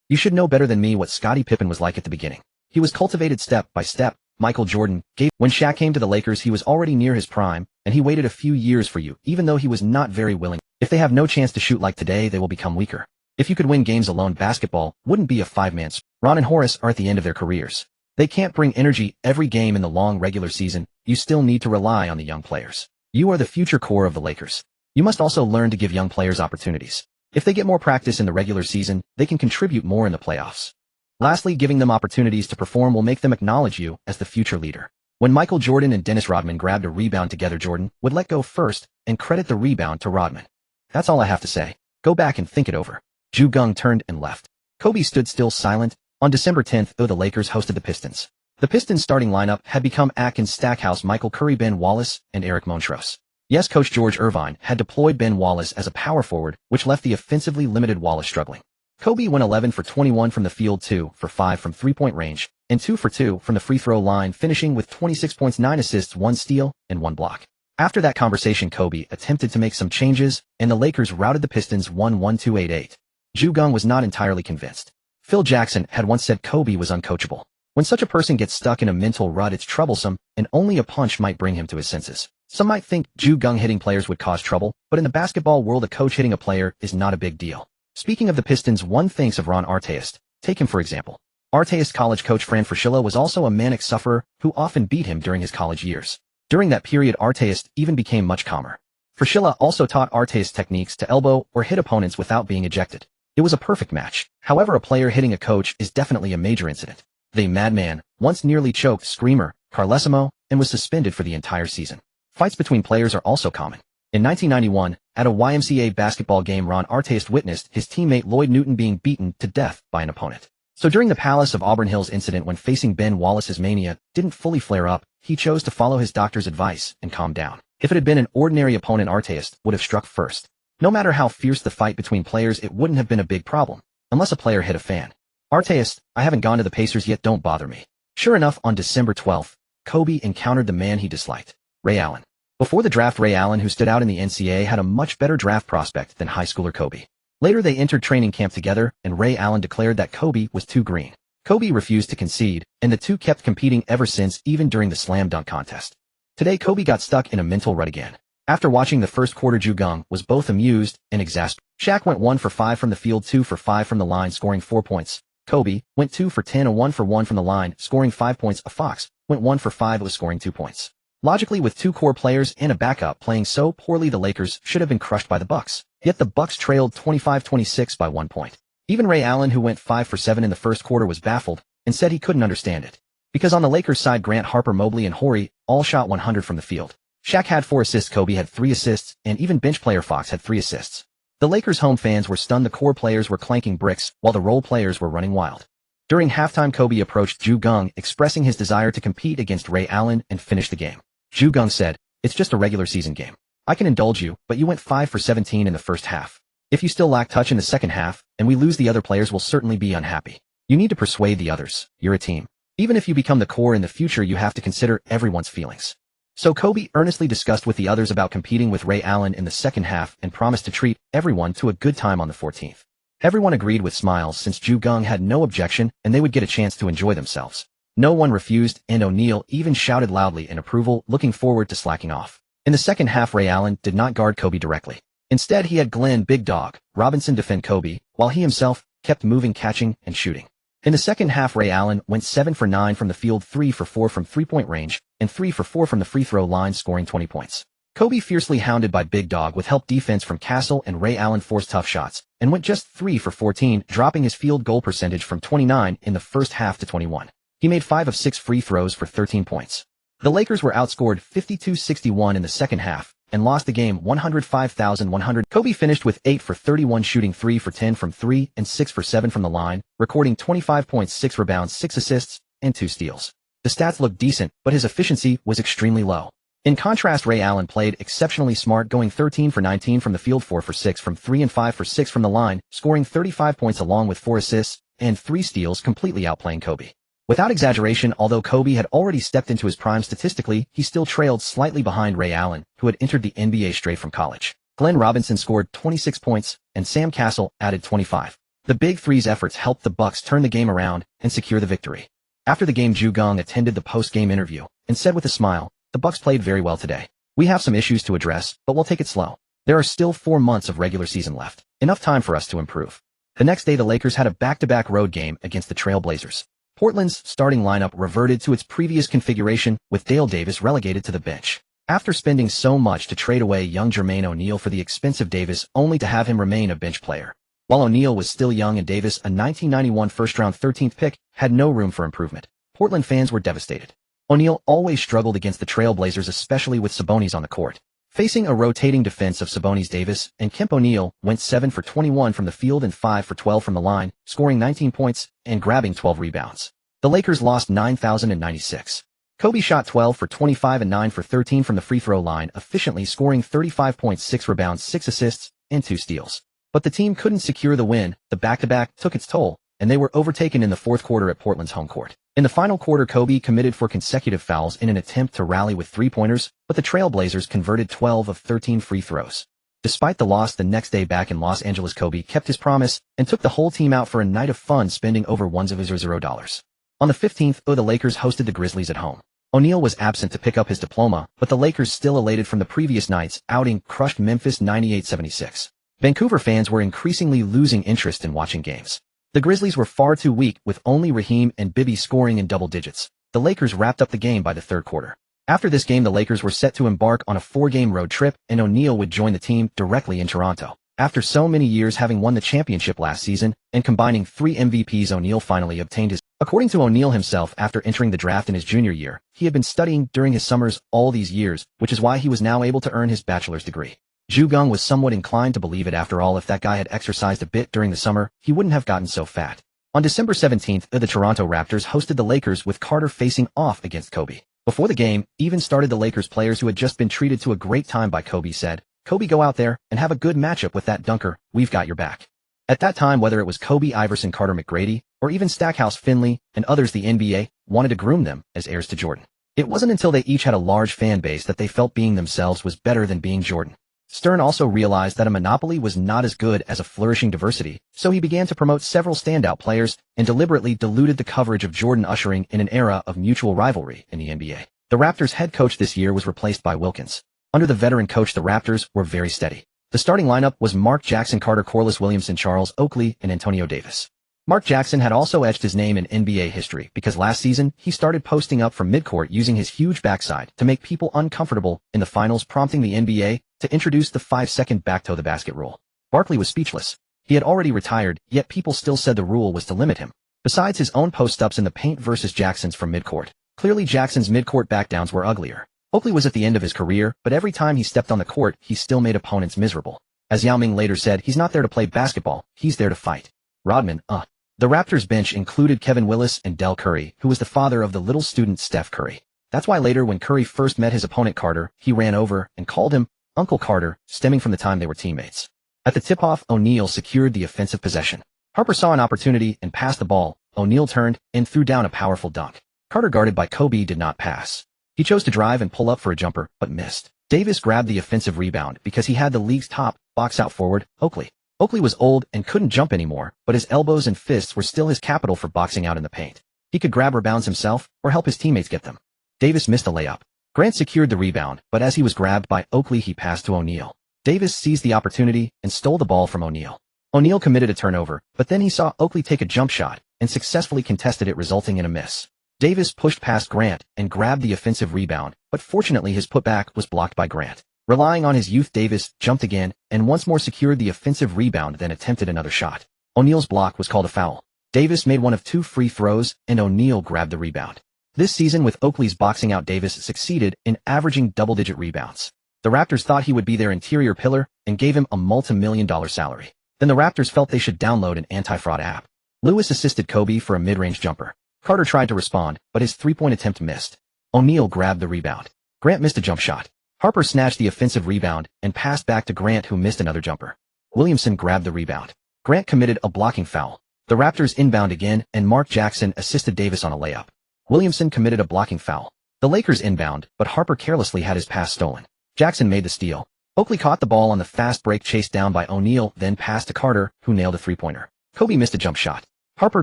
You should know better than me what Scottie Pippen was like at the beginning. He was cultivated step by step. Michael Jordan gave. When Shaq came to the Lakers, he was already near his prime, and he waited a few years for you, even though he was not very willing. If they have no chance to shoot like today, they will become weaker. If you could win games alone, basketball wouldn't be a 5-man sport. Ron and Horace are at the end of their careers. They can't bring energy every game in the long regular season. You still need to rely on the young players. You are the future core of the Lakers. You must also learn to give young players opportunities. If they get more practice in the regular season, they can contribute more in the playoffs. Lastly, giving them opportunities to perform will make them acknowledge you as the future leader. When Michael Jordan and Dennis Rodman grabbed a rebound together, Jordan would let go first and credit the rebound to Rodman. That's all I have to say. Go back and think it over. Geng turned and left. Kobe stood still, silent. On December 10th, the Lakers hosted the Pistons. The Pistons' starting lineup had become Atkins, Stackhouse, Michael Curry, Ben Wallace, and Eric Montrose. Yes, coach George Irvine had deployed Ben Wallace as a power forward, which left the offensively limited Wallace struggling. Kobe went 11 for 21 from the field, 2 for 5 from three-point range, and 2 for 2 from the free throw line, finishing with 26 points, 9 assists, 1 steal, and 1 block. After that conversation, Kobe attempted to make some changes, and the Lakers routed the Pistons 1-1-2-8-8. Geng was not entirely convinced. Phil Jackson had once said Kobe was uncoachable. When such a person gets stuck in a mental rut, it's troublesome, and only a punch might bring him to his senses. Some might think Geng hitting players would cause trouble, but in the basketball world, a coach hitting a player is not a big deal. Speaking of the Pistons, one thinks of Ron Artest. Take him for example. Artest college coach Fran Fraschilla was also a manic sufferer who often beat him during his college years. During that period, Artest even became much calmer. Fraschilla also taught Artest techniques to elbow or hit opponents without being ejected. It was a perfect match. However, a player hitting a coach is definitely a major incident. The madman once nearly choked Screamer Carlesimo and was suspended for the entire season. Fights between players are also common. In 1991, at a YMCA basketball game, Ron Artest witnessed his teammate Lloyd Newton being beaten to death by an opponent. So during the Palace of Auburn Hills incident, when facing Ben Wallace's mania didn't fully flare up, he chose to follow his doctor's advice and calm down. If it had been an ordinary opponent, Artest would have struck first. No matter how fierce the fight between players, it wouldn't have been a big problem, unless a player hit a fan. Artest, I haven't gone to the Pacers yet, don't bother me. Sure enough, on December 12th, Kobe encountered the man he disliked, Ray Allen. Before the draft, Ray Allen, who stood out in the NCAA, had a much better draft prospect than high schooler Kobe. Later they entered training camp together, and Ray Allen declared that Kobe was too green. Kobe refused to concede, and the two kept competing ever since, even during the slam dunk contest. Today Kobe got stuck in a mental rut again. After watching the first quarter, Geng was both amused and exasperated. Shaq went 1 for 5 from the field, 2 for 5 from the line, scoring 4 points. Kobe went 2 for 10 and 1 for 1 from the line, scoring 5 points. A Fox went 1 for 5, was scoring 2 points. Logically, with 2 core players and a backup playing so poorly, the Lakers should have been crushed by the Bucks. Yet the Bucks trailed 25-26 by 1 point. Even Ray Allen, who went 5 for 7 in the first quarter, was baffled and said he couldn't understand it. Because on the Lakers side, Grant, Harper, Mobley, and Horry all shot 100 from the field. Shaq had 4 assists, Kobe had 3 assists, and even bench player Fox had 3 assists. The Lakers' home fans were stunned. The core players were clanking bricks, while the role players were running wild. During halftime, Kobe approached Geng, expressing his desire to compete against Ray Allen and finish the game. Geng said, "It's just a regular season game. I can indulge you, but you went 5 for 17 in the first half. If you still lack touch in the second half, and we lose, the other players will certainly be unhappy. You need to persuade the others. You're a team. Even if you become the core in the future, you have to consider everyone's feelings." So Kobe earnestly discussed with the others about competing with Ray Allen in the second half and promised to treat everyone to a good time on the 14th. Everyone agreed with smiles since Geng had no objection and they would get a chance to enjoy themselves. No one refused, and O'Neal even shouted loudly in approval, looking forward to slacking off. In the second half, Ray Allen did not guard Kobe directly. Instead, he had Glenn "Big Dog" Robinson defend Kobe, while he himself kept moving, catching, and shooting. In the second half, Ray Allen went 7 for 9 from the field, 3 for 4 from three-point range, and 3 for 4 from the free throw line, scoring 20 points. Kobe, fiercely hounded by Big Dog with help defense from Castle and Ray Allen, forced tough shots, and went just 3 for 14, dropping his field goal percentage from 29 in the first half to 21. He made 5 of 6 free throws for 13 points. The Lakers were outscored 52-61 in the second half, and lost the game 105,100. Kobe finished with 8 for 31 shooting, 3 for 10 from 3 and 6 for 7 from the line, recording 25.6 rebounds, 6 assists, and 2 steals. The stats looked decent, but his efficiency was extremely low. In contrast, Ray Allen played exceptionally smart, going 13 for 19 from the field, 4 for 6 from 3 and 5 for 6 from the line, scoring 35 points along with 4 assists and 3 steals, completely outplaying Kobe. Without exaggeration, although Kobe had already stepped into his prime statistically, he still trailed slightly behind Ray Allen, who had entered the NBA straight from college. Glenn Robinson scored 26 points, and Sam Cassell added 25. The Big Three's efforts helped the Bucks turn the game around and secure the victory. After the game, Geng attended the post-game interview and said with a smile, "The Bucks played very well today. We have some issues to address, but we'll take it slow. There are still 4 months of regular season left, enough time for us to improve." The next day, the Lakers had a back-to-back road game against the Trail Blazers. Portland's starting lineup reverted to its previous configuration, with Dale Davis relegated to the bench. After spending so much to trade away young Jermaine O'Neal for the expensive Davis, only to have him remain a bench player. While O'Neal was still young and Davis, a 1991 first-round 13th pick, had no room for improvement, Portland fans were devastated. O'Neal always struggled against the Trail Blazers, especially with Sabonis on the court. Facing a rotating defense of Sabonis, Davis and Kemp, O'Neal went 7 for 21 from the field and 5 for 12 from the line, scoring 19 points and grabbing 12 rebounds. The Lakers lost 9,096. Kobe shot 12 for 25 and 9 for 13 from the free throw line, efficiently scoring 35.6 rebounds, 6 assists, and 2 steals. But the team couldn't secure the win. The back-to-back took its toll, and they were overtaken in the fourth quarter at Portland's home court. In the final quarter, Kobe committed 4 consecutive fouls in an attempt to rally with 3-pointers, but the Trail Blazers converted 12 of 13 free throws. Despite the loss the next day back in Los Angeles, Kobe kept his promise and took the whole team out for a night of fun, spending over $1,000. On the 15th, the Lakers hosted the Grizzlies at home. O'Neal was absent to pick up his diploma, but the Lakers, still elated from the previous night's outing, crushed Memphis 98-76. Vancouver fans were increasingly losing interest in watching games. The Grizzlies were far too weak, with only Raheem and Bibby scoring in double digits. The Lakers wrapped up the game by the third quarter. After this game, the Lakers were set to embark on a 4-game road trip, and O'Neal would join the team directly in Toronto. After so many years, having won the championship last season and combining 3 MVPs, O'Neal finally obtained his. According to O'Neal himself, after entering the draft in his junior year, he had been studying during his summers all these years, which is why he was now able to earn his bachelor's degree. Geng was somewhat inclined to believe it. After all, if that guy had exercised a bit during the summer, he wouldn't have gotten so fat. On December 17th, the Toronto Raptors hosted the Lakers, with Carter facing off against Kobe. Before the game even started, the Lakers players, who had just been treated to a great time by Kobe, said, "Kobe, go out there and have a good matchup with that dunker. We've got your back." At that time, whether it was Kobe, Iverson, Carter McGrady, or even Stackhouse, Finley, and others, the NBA wanted to groom them as heirs to Jordan. It wasn't until they each had a large fan base that they felt being themselves was better than being Jordan. Stern also realized that a monopoly was not as good as a flourishing diversity, so he began to promote several standout players and deliberately diluted the coverage of Jordan, ushering in an era of mutual rivalry in the NBA. The Raptors' head coach this year was replaced by Wilkins. Under the veteran coach, the Raptors were very steady. The starting lineup was Mark Jackson, Carter, Corliss Williamson, Charles Oakley, and Antonio Davis. Mark Jackson had also etched his name in NBA history because last season he started posting up from midcourt using his huge backside to make people uncomfortable in the finals, prompting the NBA to introduce the 5-second back-to-the-basket rule. Barkley was speechless. He had already retired, yet people still said the rule was to limit him. Besides his own post-ups in the paint versus Jackson's from midcourt, Clearly Jackson's midcourt backdowns were uglier. Oakley was at the end of his career, but every time he stepped on the court, he still made opponents miserable. As Yao Ming later said, he's not there to play basketball, he's there to fight. Rodman, The Raptors bench included Kevin Willis and Del Curry, who was the father of the little student Steph Curry. That's why later when Curry first met his opponent Carter, he ran over and called him Uncle Carter, stemming from the time they were teammates. At the tip-off, O'Neal secured the offensive possession. Harper saw an opportunity and passed the ball. O'Neal turned and threw down a powerful dunk. Carter, guarded by Kobe, did not pass. He chose to drive and pull up for a jumper, but missed. Davis grabbed the offensive rebound because he had the league's top box-out forward, Oakley. Oakley was old and couldn't jump anymore, but his elbows and fists were still his capital for boxing out in the paint. He could grab rebounds himself or help his teammates get them. Davis missed a layup. Grant secured the rebound, but as he was grabbed by Oakley, he passed to O'Neal. Davis seized the opportunity and stole the ball from O'Neal. O'Neal committed a turnover, but then he saw Oakley take a jump shot and successfully contested it, resulting in a miss. Davis pushed past Grant and grabbed the offensive rebound, but fortunately his putback was blocked by Grant. Relying on his youth, Davis jumped again and once more secured the offensive rebound, then attempted another shot. O'Neal's block was called a foul. Davis made one of 2 free throws and O'Neal grabbed the rebound. This season, with Oakley's boxing out, Davis succeeded in averaging double-digit rebounds. The Raptors thought he would be their interior pillar and gave him a multi-million-dollar salary. Then the Raptors felt they should download an anti-fraud app. Lewis assisted Kobe for a mid-range jumper. Carter tried to respond, but his three-point attempt missed. O'Neal grabbed the rebound. Grant missed a jump shot. Harper snatched the offensive rebound and passed back to Grant, who missed another jumper. Williamson grabbed the rebound. Grant committed a blocking foul. The Raptors inbound again, and Mark Jackson assisted Davis on a layup. Williamson committed a blocking foul. The Lakers inbound, but Harper carelessly had his pass stolen. Jackson made the steal. Oakley caught the ball on the fast break, chased down by O'Neal, then passed to Carter, who nailed a three-pointer. Kobe missed a jump shot. Harper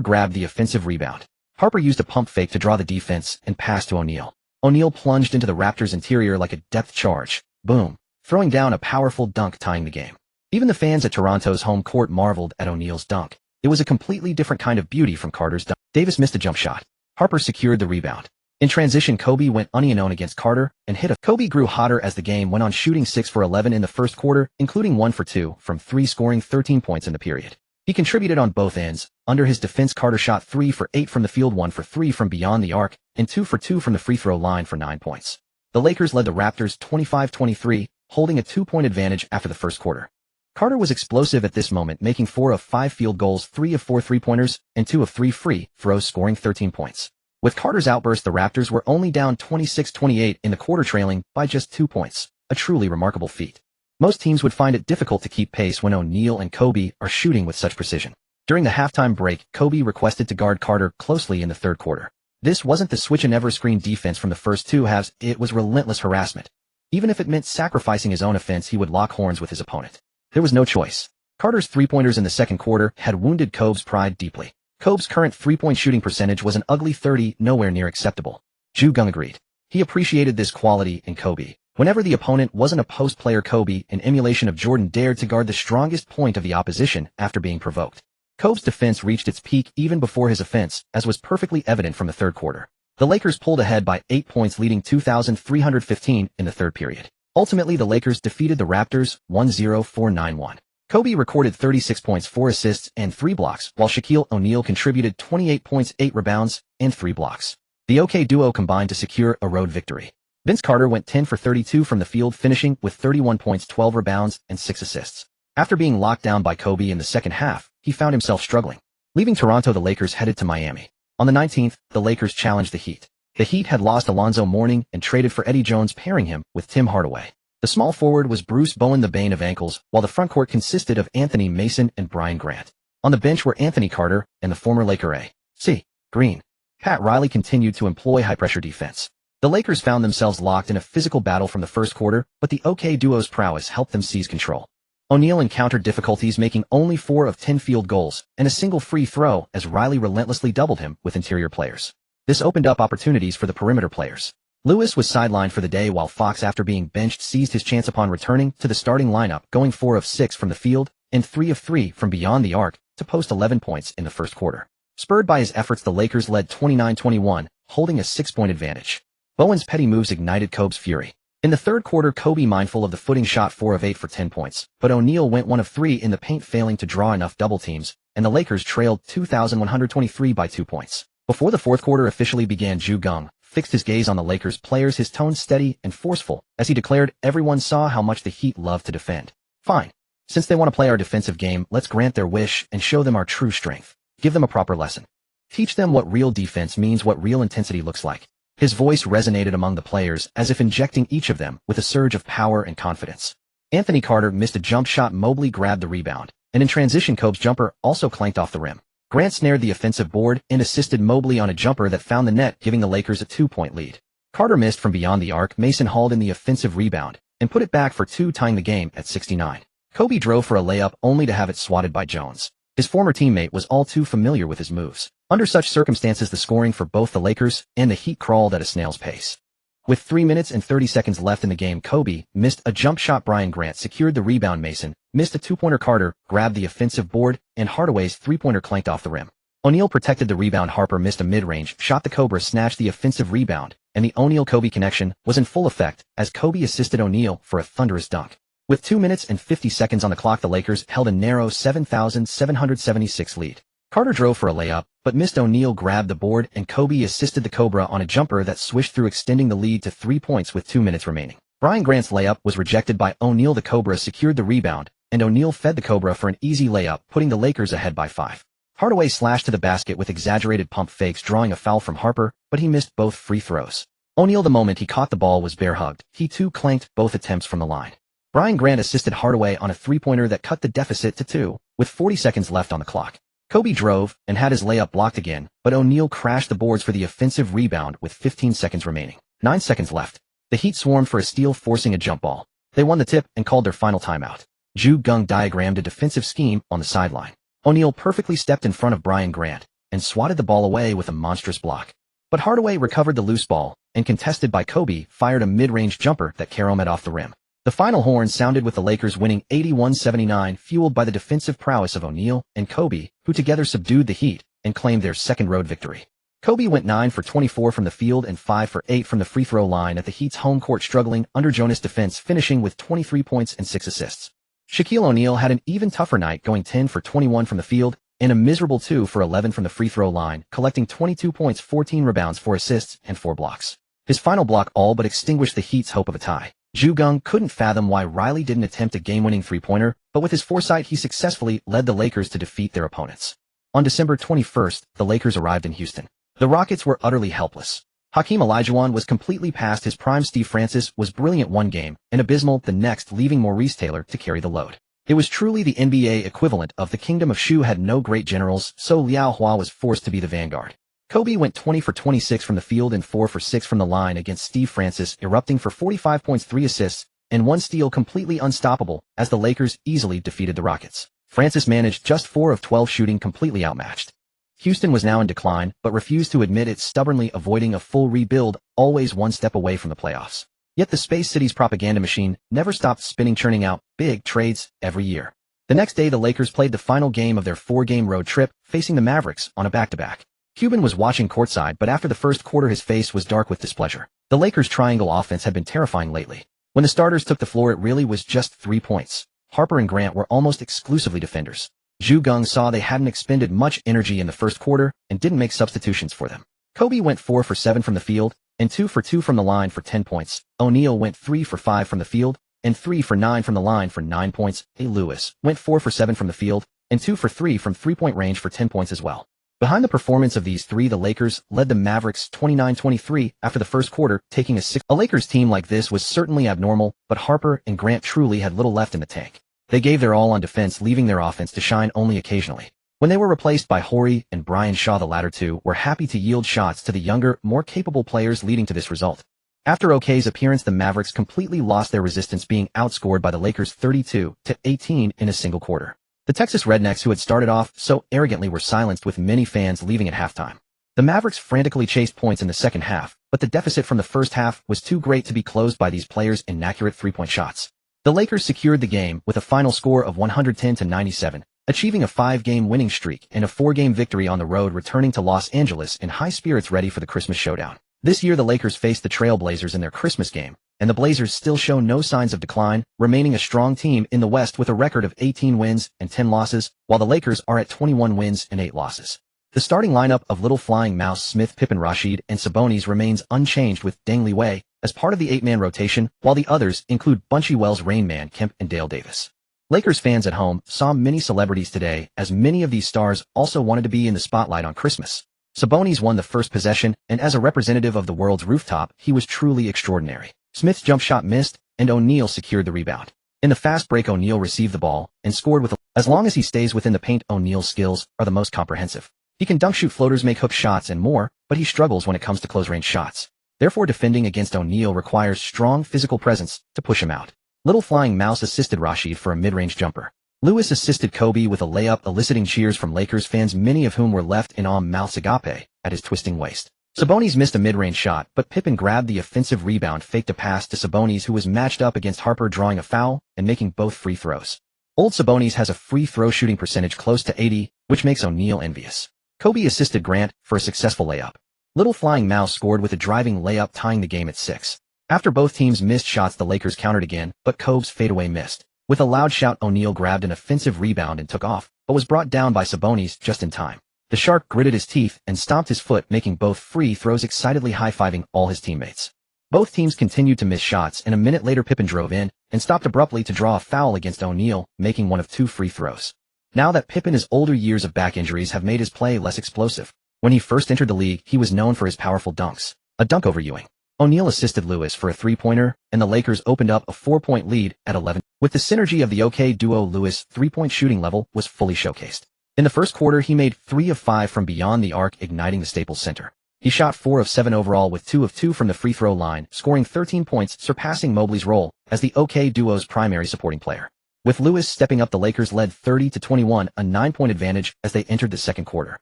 grabbed the offensive rebound. Harper used a pump fake to draw the defense and passed to O'Neal. O'Neal plunged into the Raptors' interior like a depth charge. Boom. Throwing down a powerful dunk, tying the game. Even the fans at Toronto's home court marveled at O'Neal's dunk. It was a completely different kind of beauty from Carter's dunk. Davis missed a jump shot. Harper secured the rebound. In transition, Kobe went unknown against Carter and hit a. Kobe grew hotter as the game went on, shooting 6 for 11 in the first quarter, including 1 for 2 from 3, scoring 13 points in the period. He contributed on both ends. Under his defense, Carter shot 3 for 8 from the field, 1 for 3 from beyond the arc, and 2 for 2 from the free throw line for 9 points. The Lakers led the Raptors 25-23, holding a 2-point advantage after the first quarter. Carter was explosive at this moment, making 4 of 5 field goals, 3 of 4 three-pointers, and 2 of 3 free throws, scoring 13 points. With Carter's outburst, the Raptors were only down 26-28 in the quarter, trailing by just 2 points, a truly remarkable feat. Most teams would find it difficult to keep pace when O'Neal and Kobe are shooting with such precision. During the halftime break, Kobe requested to guard Carter closely in the third quarter. This wasn't the switch and never screen defense from the first 2 halves, it was relentless harassment. Even if it meant sacrificing his own offense, he would lock horns with his opponent. There was no choice. Carter's three-pointers in the second quarter had wounded Kobe's pride deeply. Kobe's current three-point shooting percentage was an ugly 30, nowhere near acceptable. Geng agreed. He appreciated this quality in Kobe. Whenever the opponent wasn't a post player, Kobe, in emulation of Jordan, dared to guard the strongest point of the opposition after being provoked. Kobe's defense reached its peak even before his offense, as was perfectly evident from the third quarter. The Lakers pulled ahead by 8 points, leading 2,315 in the third period. Ultimately, the Lakers defeated the Raptors 1-0-4-9-1. Kobe recorded 36 points, 4 assists, and 3 blocks, while Shaquille O'Neal contributed 28 points, 8 rebounds, and 3 blocks. The OK duo combined to secure a road victory. Vince Carter went 10 for 32 from the field, finishing with 31 points, 12 rebounds, and 6 assists. After being locked down by Kobe in the second half, he found himself struggling. Leaving Toronto, the Lakers headed to Miami. On the 19th, the Lakers challenged the Heat. The Heat had lost Alonzo Mourning and traded for Eddie Jones, pairing him with Tim Hardaway. The small forward was Bruce Bowen, the bane of ankles, while the front court consisted of Anthony Mason and Brian Grant. On the bench were Anthony Carter and the former Laker A.C. Green. Pat Riley continued to employ high-pressure defense. The Lakers found themselves locked in a physical battle from the first quarter, but the OK duo's prowess helped them seize control. O'Neal encountered difficulties, making only 4 of 10 field goals and a single free throw as Riley relentlessly doubled him with interior players. This opened up opportunities for the perimeter players. Lewis was sidelined for the day, while Fox, after being benched, seized his chance upon returning to the starting lineup, going 4 of 6 from the field and 3 of 3 from beyond the arc to post 11 points in the first quarter. Spurred by his efforts, the Lakers led 29-21, holding a 6-point advantage. Bowen's petty moves ignited Kobe's fury. In the third quarter, Kobe, mindful of the footing, shot 4 of 8 for 10 points, but O'Neal went 1 of 3 in the paint, failing to draw enough double teams, and the Lakers trailed 2,123 by 2 points. Before the fourth quarter officially began, Geng fixed his gaze on the Lakers players, his tone steady and forceful, as he declared everyone saw how much the Heat love to defend. Fine. Since they want to play our defensive game, let's grant their wish and show them our true strength. Give them a proper lesson. Teach them what real defense means, what real intensity looks like. His voice resonated among the players, as if injecting each of them with a surge of power and confidence. Anthony Carter missed a jump shot. Mobley grabbed the rebound, and in transition Kobe's jumper also clanked off the rim. Grant snared the offensive board and assisted Mobley on a jumper that found the net, giving the Lakers a 2-point lead. Carter missed from beyond the arc. Mason hauled in the offensive rebound and put it back for 2, tying the game at 69. Kobe drove for a layup only to have it swatted by Jones. His former teammate was all too familiar with his moves. Under such circumstances, the scoring for both the Lakers and the Heat crawled at a snail's pace. With 3 minutes and 30 seconds left in the game, Kobe missed a jump shot. Brian Grant secured the rebound. Mason missed a 2-pointer. Carter grabbed the offensive board, and Hardaway's 3-pointer clanked off the rim. O'Neal protected the rebound. Harper missed a mid-range shot. The Cobra snatched the offensive rebound, and the O'Neal-Kobe connection was in full effect as Kobe assisted O'Neal for a thunderous dunk. With 2 minutes and 50 seconds on the clock, the Lakers held a narrow 7,776 lead. Carter drove for a layup, but missed. O'Neal grabbed the board, and Kobe assisted the Cobra on a jumper that swished through, extending the lead to 3 points with 2 minutes remaining. Brian Grant's layup was rejected by O'Neal. The Cobra secured the rebound, and O'Neal fed the Cobra for an easy layup, putting the Lakers ahead by 5. Hardaway slashed to the basket with exaggerated pump fakes, drawing a foul from Harper, but he missed both free throws. O'Neal, the moment he caught the ball, was bear-hugged. He too clanked both attempts from the line. Brian Grant assisted Hardaway on a 3-pointer that cut the deficit to 2, with 40 seconds left on the clock. Kobe drove and had his layup blocked again, but O'Neal crashed the boards for the offensive rebound with 15 seconds remaining. 9 seconds left. The Heat swarmed for a steal, forcing a jump ball. They won the tip and called their final timeout. Geng diagrammed a defensive scheme on the sideline. O'Neal perfectly stepped in front of Brian Grant and swatted the ball away with a monstrous block. But Hardaway recovered the loose ball and, contested by Kobe, fired a mid-range jumper that caromed off the rim. The final horn sounded with the Lakers winning 81-79, fueled by the defensive prowess of O'Neal and Kobe, who together subdued the Heat and claimed their second road victory. Kobe went 9 for 24 from the field and 5 for 8 from the free throw line at the Heat's home court, struggling under Jonas' defense, finishing with 23 points and 6 assists. Shaquille O'Neal had an even tougher night, going 10 for 21 from the field and a miserable 2 for 11 from the free throw line, collecting 22 points, 14 rebounds, 4 assists, and 4 blocks. His final block all but extinguished the Heat's hope of a tie. Geng couldn't fathom why Riley didn't attempt a game-winning 3-pointer, but with his foresight he successfully led the Lakers to defeat their opponents. On December 21st, the Lakers arrived in Houston. The Rockets were utterly helpless. Hakeem Olajuwon was completely past his prime. Steve Francis was brilliant one game and abysmal the next, leaving Maurice Taylor to carry the load. It was truly the NBA equivalent of the Kingdom of Shu had no great generals, so Liao Hua was forced to be the vanguard. Kobe went 20 for 26 from the field and 4 for 6 from the line against Steve Francis, erupting for 45 points, 3 assists, and 1 steal, completely unstoppable as the Lakers easily defeated the Rockets. Francis managed just 4 of 12 shooting, completely outmatched. Houston was now in decline, but refused to admit it, stubbornly avoiding a full rebuild, always one step away from the playoffs. Yet the Space City's propaganda machine never stopped spinning, churning out big trades every year. The next day, the Lakers played the final game of their 4-game road trip, facing the Mavericks on a back-to-back. Cuban was watching courtside, but after the first quarter his face was dark with displeasure. The Lakers' triangle offense had been terrifying lately. When the starters took the floor, it really was just 3 points. Harper and Grant were almost exclusively defenders. Geng saw they hadn't expended much energy in the first quarter and didn't make substitutions for them. Kobe went 4 for 7 from the field and 2 for 2 from the line for 10 points. O'Neal went 3 for 5 from the field and 3 for 9 from the line for 9 points. Lewis went 4 for 7 from the field and 2 for 3 from 3-point range for 10 points as well. Behind the performance of these three, the Lakers led the Mavericks 29-23 after the first quarter, taking a 6. A Lakers team like this was certainly abnormal, but Harper and Grant truly had little left in the tank. They gave their all on defense, leaving their offense to shine only occasionally. When they were replaced by Horry and Brian Shaw, the latter two were happy to yield shots to the younger, more capable players, leading to this result. After OK's appearance, the Mavericks completely lost their resistance, being outscored by the Lakers 32-18 in a single quarter. The Texas Rednecks, who had started off so arrogantly, were silenced, with many fans leaving at halftime. The Mavericks frantically chased points in the second half, but the deficit from the first half was too great to be closed by these players' inaccurate 3-point shots. The Lakers secured the game with a final score of 110-97, achieving a 5-game winning streak and a 4-game victory on the road, returning to Los Angeles in high spirits, ready for the Christmas showdown. This year the Lakers faced the Trailblazers in their Christmas game, and the Blazers still show no signs of decline, remaining a strong team in the West with a record of 18 wins and 10 losses, while the Lakers are at 21 wins and 8 losses. The starting lineup of Little Flying Mouse, Smith, Pippen, Rashid, and Sabonis remains unchanged with Deng Liwei as part of the 8-man rotation, while the others include Bunchy Wells, Rain Man, Kemp, and Dale Davis. Lakers fans at home saw many celebrities today, as many of these stars also wanted to be in the spotlight on Christmas. Sabonis won the first possession, and as a representative of the world's rooftop, he was truly extraordinary. Smith's jump shot missed, and O'Neal secured the rebound. In the fast break, O'Neal received the ball and scored with as long as he stays within the paint. O'Neal's skills are the most comprehensive. He can dunk, shoot floaters, make hook shots, and more, but he struggles when it comes to close-range shots. Therefore, defending against O'Neal requires strong physical presence to push him out. Little Flying Mouse assisted Rashid for a mid-range jumper. Lewis assisted Kobe with a layup, eliciting cheers from Lakers fans, many of whom were left in awe. Mouth's agape at his twisting waist. Sabonis missed a mid-range shot, but Pippen grabbed the offensive rebound, faked a pass to Sabonis, who was matched up against Harper, drawing a foul and making both free throws. Old Sabonis has a free throw shooting percentage close to 80, which makes O'Neal envious. Kobe assisted Grant for a successful layup. Little Flying Mouse scored with a driving layup, tying the game at 6. After both teams missed shots, the Lakers countered again, but Kobe's fadeaway missed. With a loud shout, O'Neal grabbed an offensive rebound and took off, but was brought down by Sabonis just in time. The Shark gritted his teeth and stomped his foot, making both free throws, excitedly high-fiving all his teammates. Both teams continued to miss shots, and a minute later Pippen drove in and stopped abruptly to draw a foul against O'Neal, making one of 2 free throws. Now that Pippen is older, years of back injuries have made his play less explosive. When he first entered the league, he was known for his powerful dunks. A dunk over Ewing. O'Neal assisted Lewis for a 3-pointer, and the Lakers opened up a 4-point lead at 11. With the synergy of the OK duo, Lewis' 3-point shooting level was fully showcased. In the first quarter, he made 3 of 5 from beyond the arc, igniting the Staples Center. He shot 4 of 7 overall with 2 of 2 from the free throw line, scoring 13 points, surpassing Mobley's role as the OK duo's primary supporting player. With Lewis stepping up, the Lakers led 30-21, a 9-point advantage as they entered the second quarter.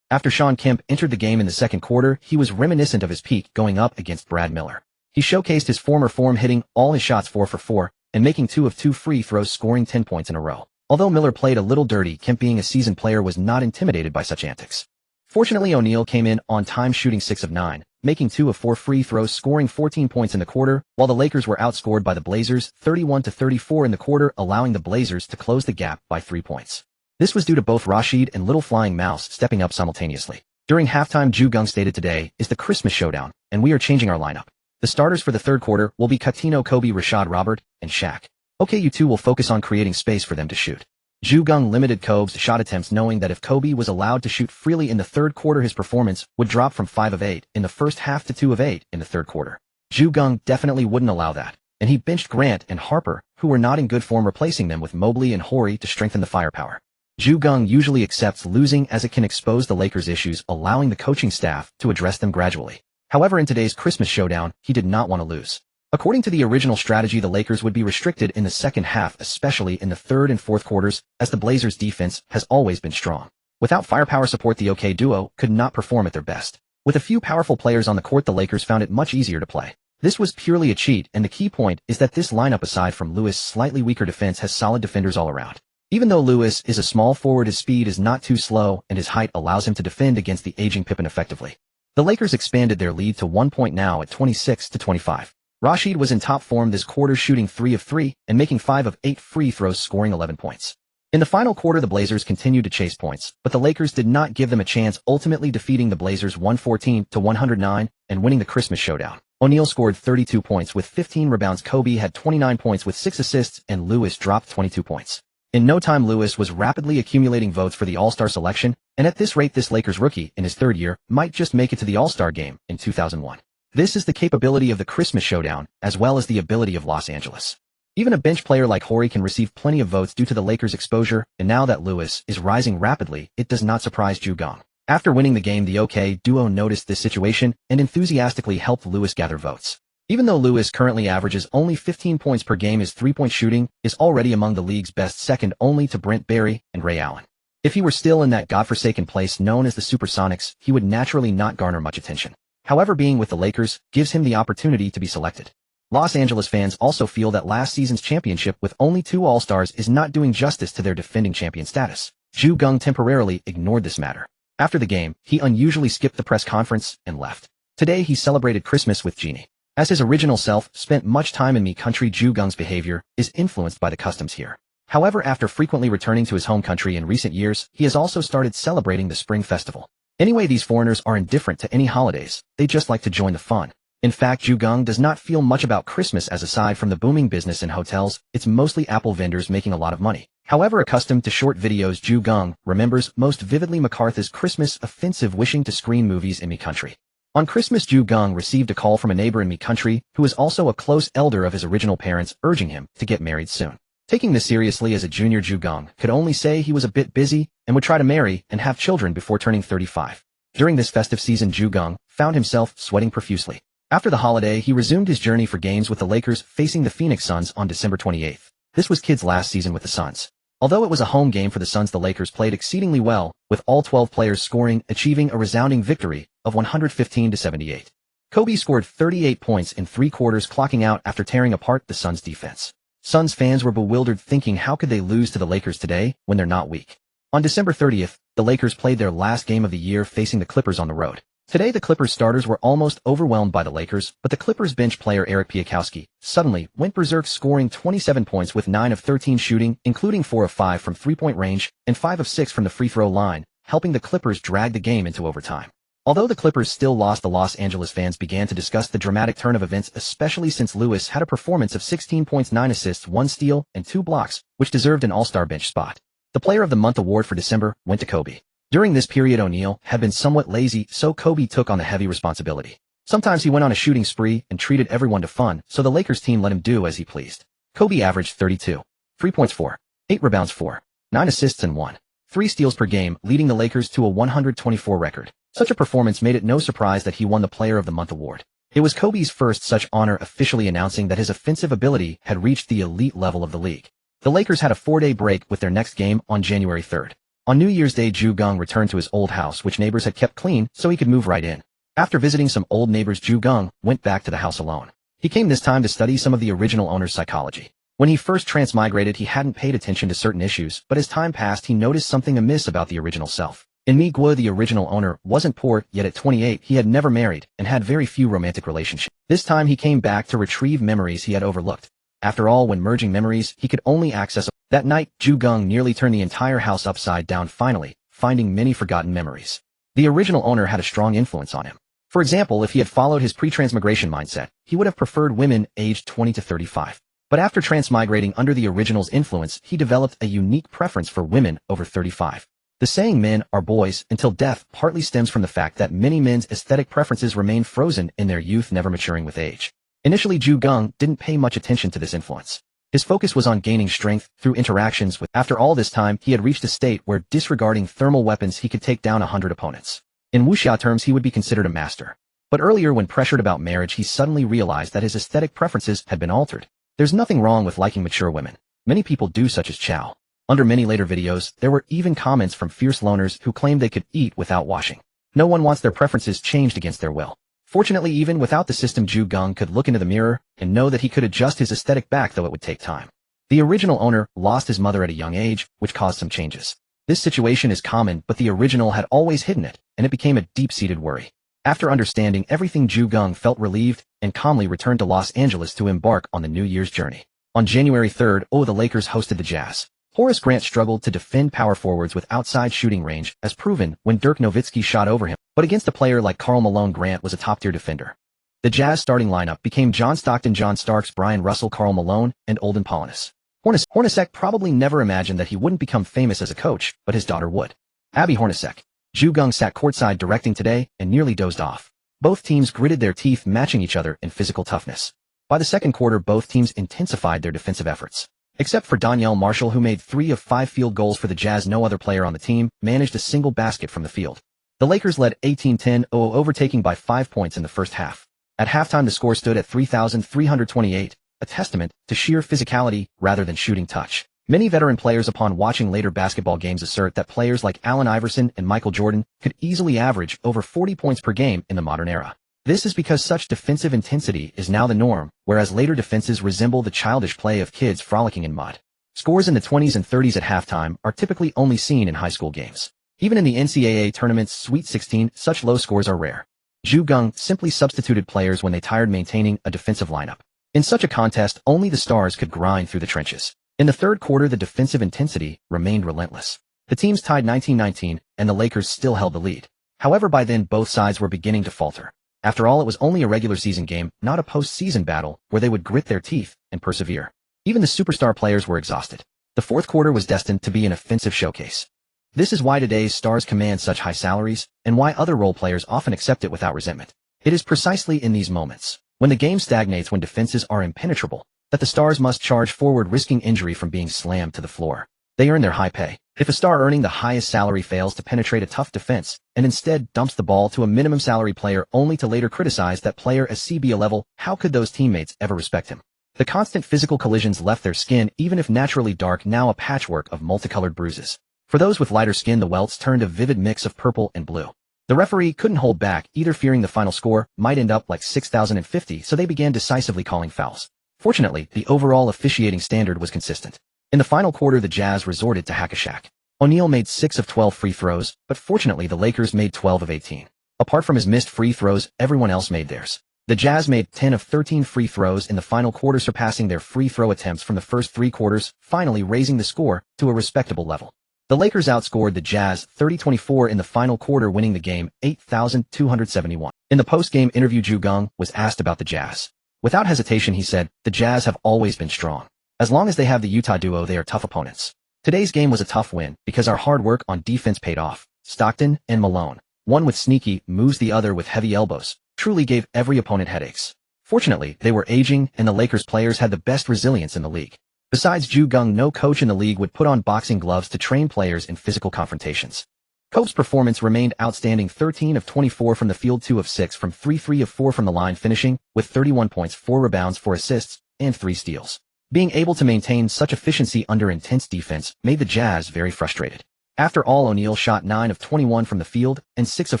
After Shawn Kemp entered the game in the second quarter, he was reminiscent of his peak going up against Brad Miller. He showcased his former form, hitting all his shots 4 for 4 and making 2 of 2 free throws, scoring 10 points in a row. Although Miller played a little dirty, Kemp, being a seasoned player, was not intimidated by such antics. Fortunately, O'Neal came in on time, shooting 6 of 9, making 2 of 4 free throws, scoring 14 points in the quarter, while the Lakers were outscored by the Blazers 31-34 in the quarter, allowing the Blazers to close the gap by 3 points. This was due to both Rashid and Little Flying Mouse stepping up simultaneously. During halftime, Geng stated, "Today is the Christmas showdown, and we are changing our lineup. The starters for the third quarter will be Coutinho, Kobe, Rashad, Robert, and Shaq. Okay, you two will focus on creating space for them to shoot." Geng limited Kobe's shot attempts, knowing that if Kobe was allowed to shoot freely in the third quarter, his performance would drop from 5 of 8 in the first half to 2 of 8 in the third quarter. Geng definitely wouldn't allow that, and he benched Grant and Harper, who were not in good form, replacing them with Mobley and Horry to strengthen the firepower. Geng usually accepts losing, as it can expose the Lakers' issues, allowing the coaching staff to address them gradually. However, in today's Christmas showdown, he did not want to lose. According to the original strategy, the Lakers would be restricted in the second half, especially in the third and fourth quarters, as the Blazers' defense has always been strong. Without firepower support, the OK duo could not perform at their best. With a few powerful players on the court, the Lakers found it much easier to play. This was purely a cheat, and the key point is that this lineup, aside from Lewis' slightly weaker defense, has solid defenders all around. Even though Lewis is a small forward, his speed is not too slow, and his height allows him to defend against the aging Pippen effectively. The Lakers expanded their lead to 1 point now at 26-25. Rashid was in top form this quarter, shooting 3 of 3 and making 5 of 8 free throws, scoring 11 points. In the final quarter, the Blazers continued to chase points, but the Lakers did not give them a chance, ultimately defeating the Blazers 114-109 and winning the Christmas showdown. O'Neal scored 32 points with 15 rebounds. Kobe had 29 points with 6 assists, and Lewis dropped 22 points. In no time, Lewis was rapidly accumulating votes for the All-Star selection, and at this rate, this Lakers rookie, in his third year, might just make it to the All-Star game in 2001. This is the capability of the Christmas showdown, as well as the ability of Los Angeles. Even a bench player like Horry can receive plenty of votes due to the Lakers' exposure, and now that Lewis is rising rapidly, it does not surprise Geng. After winning the game, the OK duo noticed this situation and enthusiastically helped Lewis gather votes. Even though Lewis currently averages only 15 points per game, his 3-point shooting is already among the league's best, second only to Brent Barry and Ray Allen. If he were still in that godforsaken place known as the Supersonics, he would naturally not garner much attention. However, being with the Lakers gives him the opportunity to be selected. Los Angeles fans also feel that last season's championship with only 2 All-Stars is not doing justice to their defending champion status. Geng temporarily ignored this matter. After the game, he unusually skipped the press conference and left. Today, he celebrated Christmas with Jeanie. As his original self spent much time in me country, Geng's behavior is influenced by the customs here. However, after frequently returning to his home country in recent years, he has also started celebrating the Spring Festival. Anyway, these foreigners are indifferent to any holidays. They just like to join the fun. In fact, Geng does not feel much about Christmas, as aside from the booming business in hotels, it's mostly Apple vendors making a lot of money. However, accustomed to short videos, Geng remembers most vividly MacArthur's Christmas offensive wishing to screen movies in me country. On Christmas, Geng received a call from a neighbor in me country who is also a close elder of his original parents, urging him to get married soon. Taking this seriously as a junior, Geng could only say he was a bit busy and would try to marry and have children before turning 35. During this festive season, Geng found himself sweating profusely. After the holiday, he resumed his journey for games with the Lakers facing the Phoenix Suns on December 28th. This was Kid's last season with the Suns. Although it was a home game for the Suns, the Lakers played exceedingly well, with all 12 players scoring, achieving a resounding victory of 115-78. Kobe scored 38 points in 3 quarters, clocking out after tearing apart the Suns' defense. Suns fans were bewildered, thinking how could they lose to the Lakers today when they're not weak. On December 30th, the Lakers played their last game of the year facing the Clippers on the road. Today, the Clippers starters were almost overwhelmed by the Lakers, but the Clippers bench player Eric Piatkowski suddenly went berserk, scoring 27 points with 9 of 13 shooting, including 4 of 5 from three-point range and 5 of 6 from the free throw line, helping the Clippers drag the game into overtime. Although the Clippers still lost, the Los Angeles fans began to discuss the dramatic turn of events, especially since Lewis had a performance of 16 points, 9 assists, 1 steal, and 2 blocks, which deserved an All-Star bench spot. The Player of the Month award for December went to Kobe. During this period, O'Neal had been somewhat lazy, so Kobe took on the heavy responsibility. Sometimes he went on a shooting spree and treated everyone to fun, so the Lakers team let him do as he pleased. Kobe averaged 32, 3 points, 4, 8 rebounds, 4, 9 assists, and 1, 3 steals per game, leading the Lakers to a 124 record. Such a performance made it no surprise that he won the Player of the Month award. It was Kobe's first such honor, officially announcing that his offensive ability had reached the elite level of the league. The Lakers had a 4-day break with their next game on January 3rd. On New Year's Day, Geng returned to his old house, which neighbors had kept clean so he could move right in. After visiting some old neighbors, Geng went back to the house alone. He came this time to study some of the original owner's psychology. When he first transmigrated, he hadn't paid attention to certain issues, but as time passed, he noticed something amiss about the original self. In Miguel, the original owner wasn't poor, yet at 28 he had never married and had very few romantic relationships. This time he came back to retrieve memories he had overlooked. After all, when merging memories, he could only access. That night, Geng nearly turned the entire house upside down, finally finding many forgotten memories. The original owner had a strong influence on him. For example, if he had followed his pre-transmigration mindset, he would have preferred women aged 20 to 35. But after transmigrating under the original's influence, he developed a unique preference for women over 35. The saying "men are boys until death" partly stems from the fact that many men's aesthetic preferences remain frozen in their youth, never maturing with age. Initially, Geng didn't pay much attention to this influence. His focus was on gaining strength through interactions with. After all this time, he had reached a state where, disregarding thermal weapons, he could take down 100 opponents. In wuxia terms, he would be considered a master. But earlier, when pressured about marriage, he suddenly realized that his aesthetic preferences had been altered. There's nothing wrong with liking mature women. Many people do, such as Chow. Under many later videos, there were even comments from fierce loners who claimed they could eat without washing. No one wants their preferences changed against their will. Fortunately, even without the system, Geng could look into the mirror and know that he could adjust his aesthetic back, though it would take time. The original owner lost his mother at a young age, which caused some changes. This situation is common, but the original had always hidden it, and it became a deep-seated worry. After understanding everything, Geng felt relieved and calmly returned to Los Angeles to embark on the New Year's journey. On January 3rd, the Lakers hosted the Jazz. Horace Grant struggled to defend power forwards with outside shooting range, as proven when Dirk Nowitzki shot over him, but against a player like Karl Malone, Grant was a top-tier defender. The Jazz starting lineup became John Stockton, John Starks, Brian Russell, Karl Malone, and Olden Polinis. Hornacek probably never imagined that he wouldn't become famous as a coach, but his daughter would. Abby Hornacek. Geng sat courtside directing today and nearly dozed off. Both teams gritted their teeth, matching each other in physical toughness. By the second quarter, both teams intensified their defensive efforts. Except for Donyell Marshall, who made 3 of 5 field goals for the Jazz, no other player on the team managed a single basket from the field. The Lakers led 18-10, overtaking by 5 points in the first half. At halftime, the score stood at 3,328, a testament to sheer physicality rather than shooting touch. Many veteran players, upon watching later basketball games, assert that players like Allen Iverson and Michael Jordan could easily average over 40 points per game in the modern era. This is because such defensive intensity is now the norm, whereas later defenses resemble the childish play of kids frolicking in mud. Scores in the 20s and 30s at halftime are typically only seen in high school games. Even in the NCAA tournament's Sweet 16, such low scores are rare. Geng simply substituted players when they tired maintaining a defensive lineup. In such a contest, only the stars could grind through the trenches. In the third quarter, the defensive intensity remained relentless. The teams tied 19-19, and the Lakers still held the lead. However, by then both sides were beginning to falter. After all, it was only a regular season game, not a postseason battle, where they would grit their teeth and persevere. Even the superstar players were exhausted. The fourth quarter was destined to be an offensive showcase. This is why today's stars command such high salaries, and why other role players often accept it without resentment. It is precisely in these moments, when the game stagnates, when defenses are impenetrable, that the stars must charge forward, risking injury from being slammed to the floor. They earn their high pay. If a star earning the highest salary fails to penetrate a tough defense, and instead dumps the ball to a minimum salary player only to later criticize that player as CBA level, how could those teammates ever respect him? The constant physical collisions left their skin, even if naturally dark, now a patchwork of multicolored bruises. For those with lighter skin, the welts turned a vivid mix of purple and blue. The referee couldn't hold back, either fearing the final score might end up like 6,050, so they began decisively calling fouls. Fortunately, the overall officiating standard was consistent. In the final quarter, the Jazz resorted to hack-a-shack. O'Neal made 6 of 12 free throws, but fortunately the Lakers made 12 of 18. Apart from his missed free throws, everyone else made theirs. The Jazz made 10 of 13 free throws in the final quarter, surpassing their free throw attempts from the first 3 quarters, finally raising the score to a respectable level. The Lakers outscored the Jazz 30-24 in the final quarter, winning the game 8,271. In the post-game interview, Geng was asked about the Jazz. Without hesitation, he said, "The Jazz have always been strong. As long as they have the Utah duo, they are tough opponents. Today's game was a tough win because our hard work on defense paid off. Stockton and Malone, one with sneaky moves, the other with heavy elbows, truly gave every opponent headaches. Fortunately, they were aging, and the Lakers players had the best resilience in the league. Besides Geng, no coach in the league would put on boxing gloves to train players in physical confrontations." Kobe's performance remained outstanding, 13 of 24 from the field, 2 of 6 from 3, 3 of 4 from the line, finishing with 31 points, 4 rebounds, 4 assists, and 3 steals. Being able to maintain such efficiency under intense defense made the Jazz very frustrated. After all, O'Neal shot 9 of 21 from the field and 6 of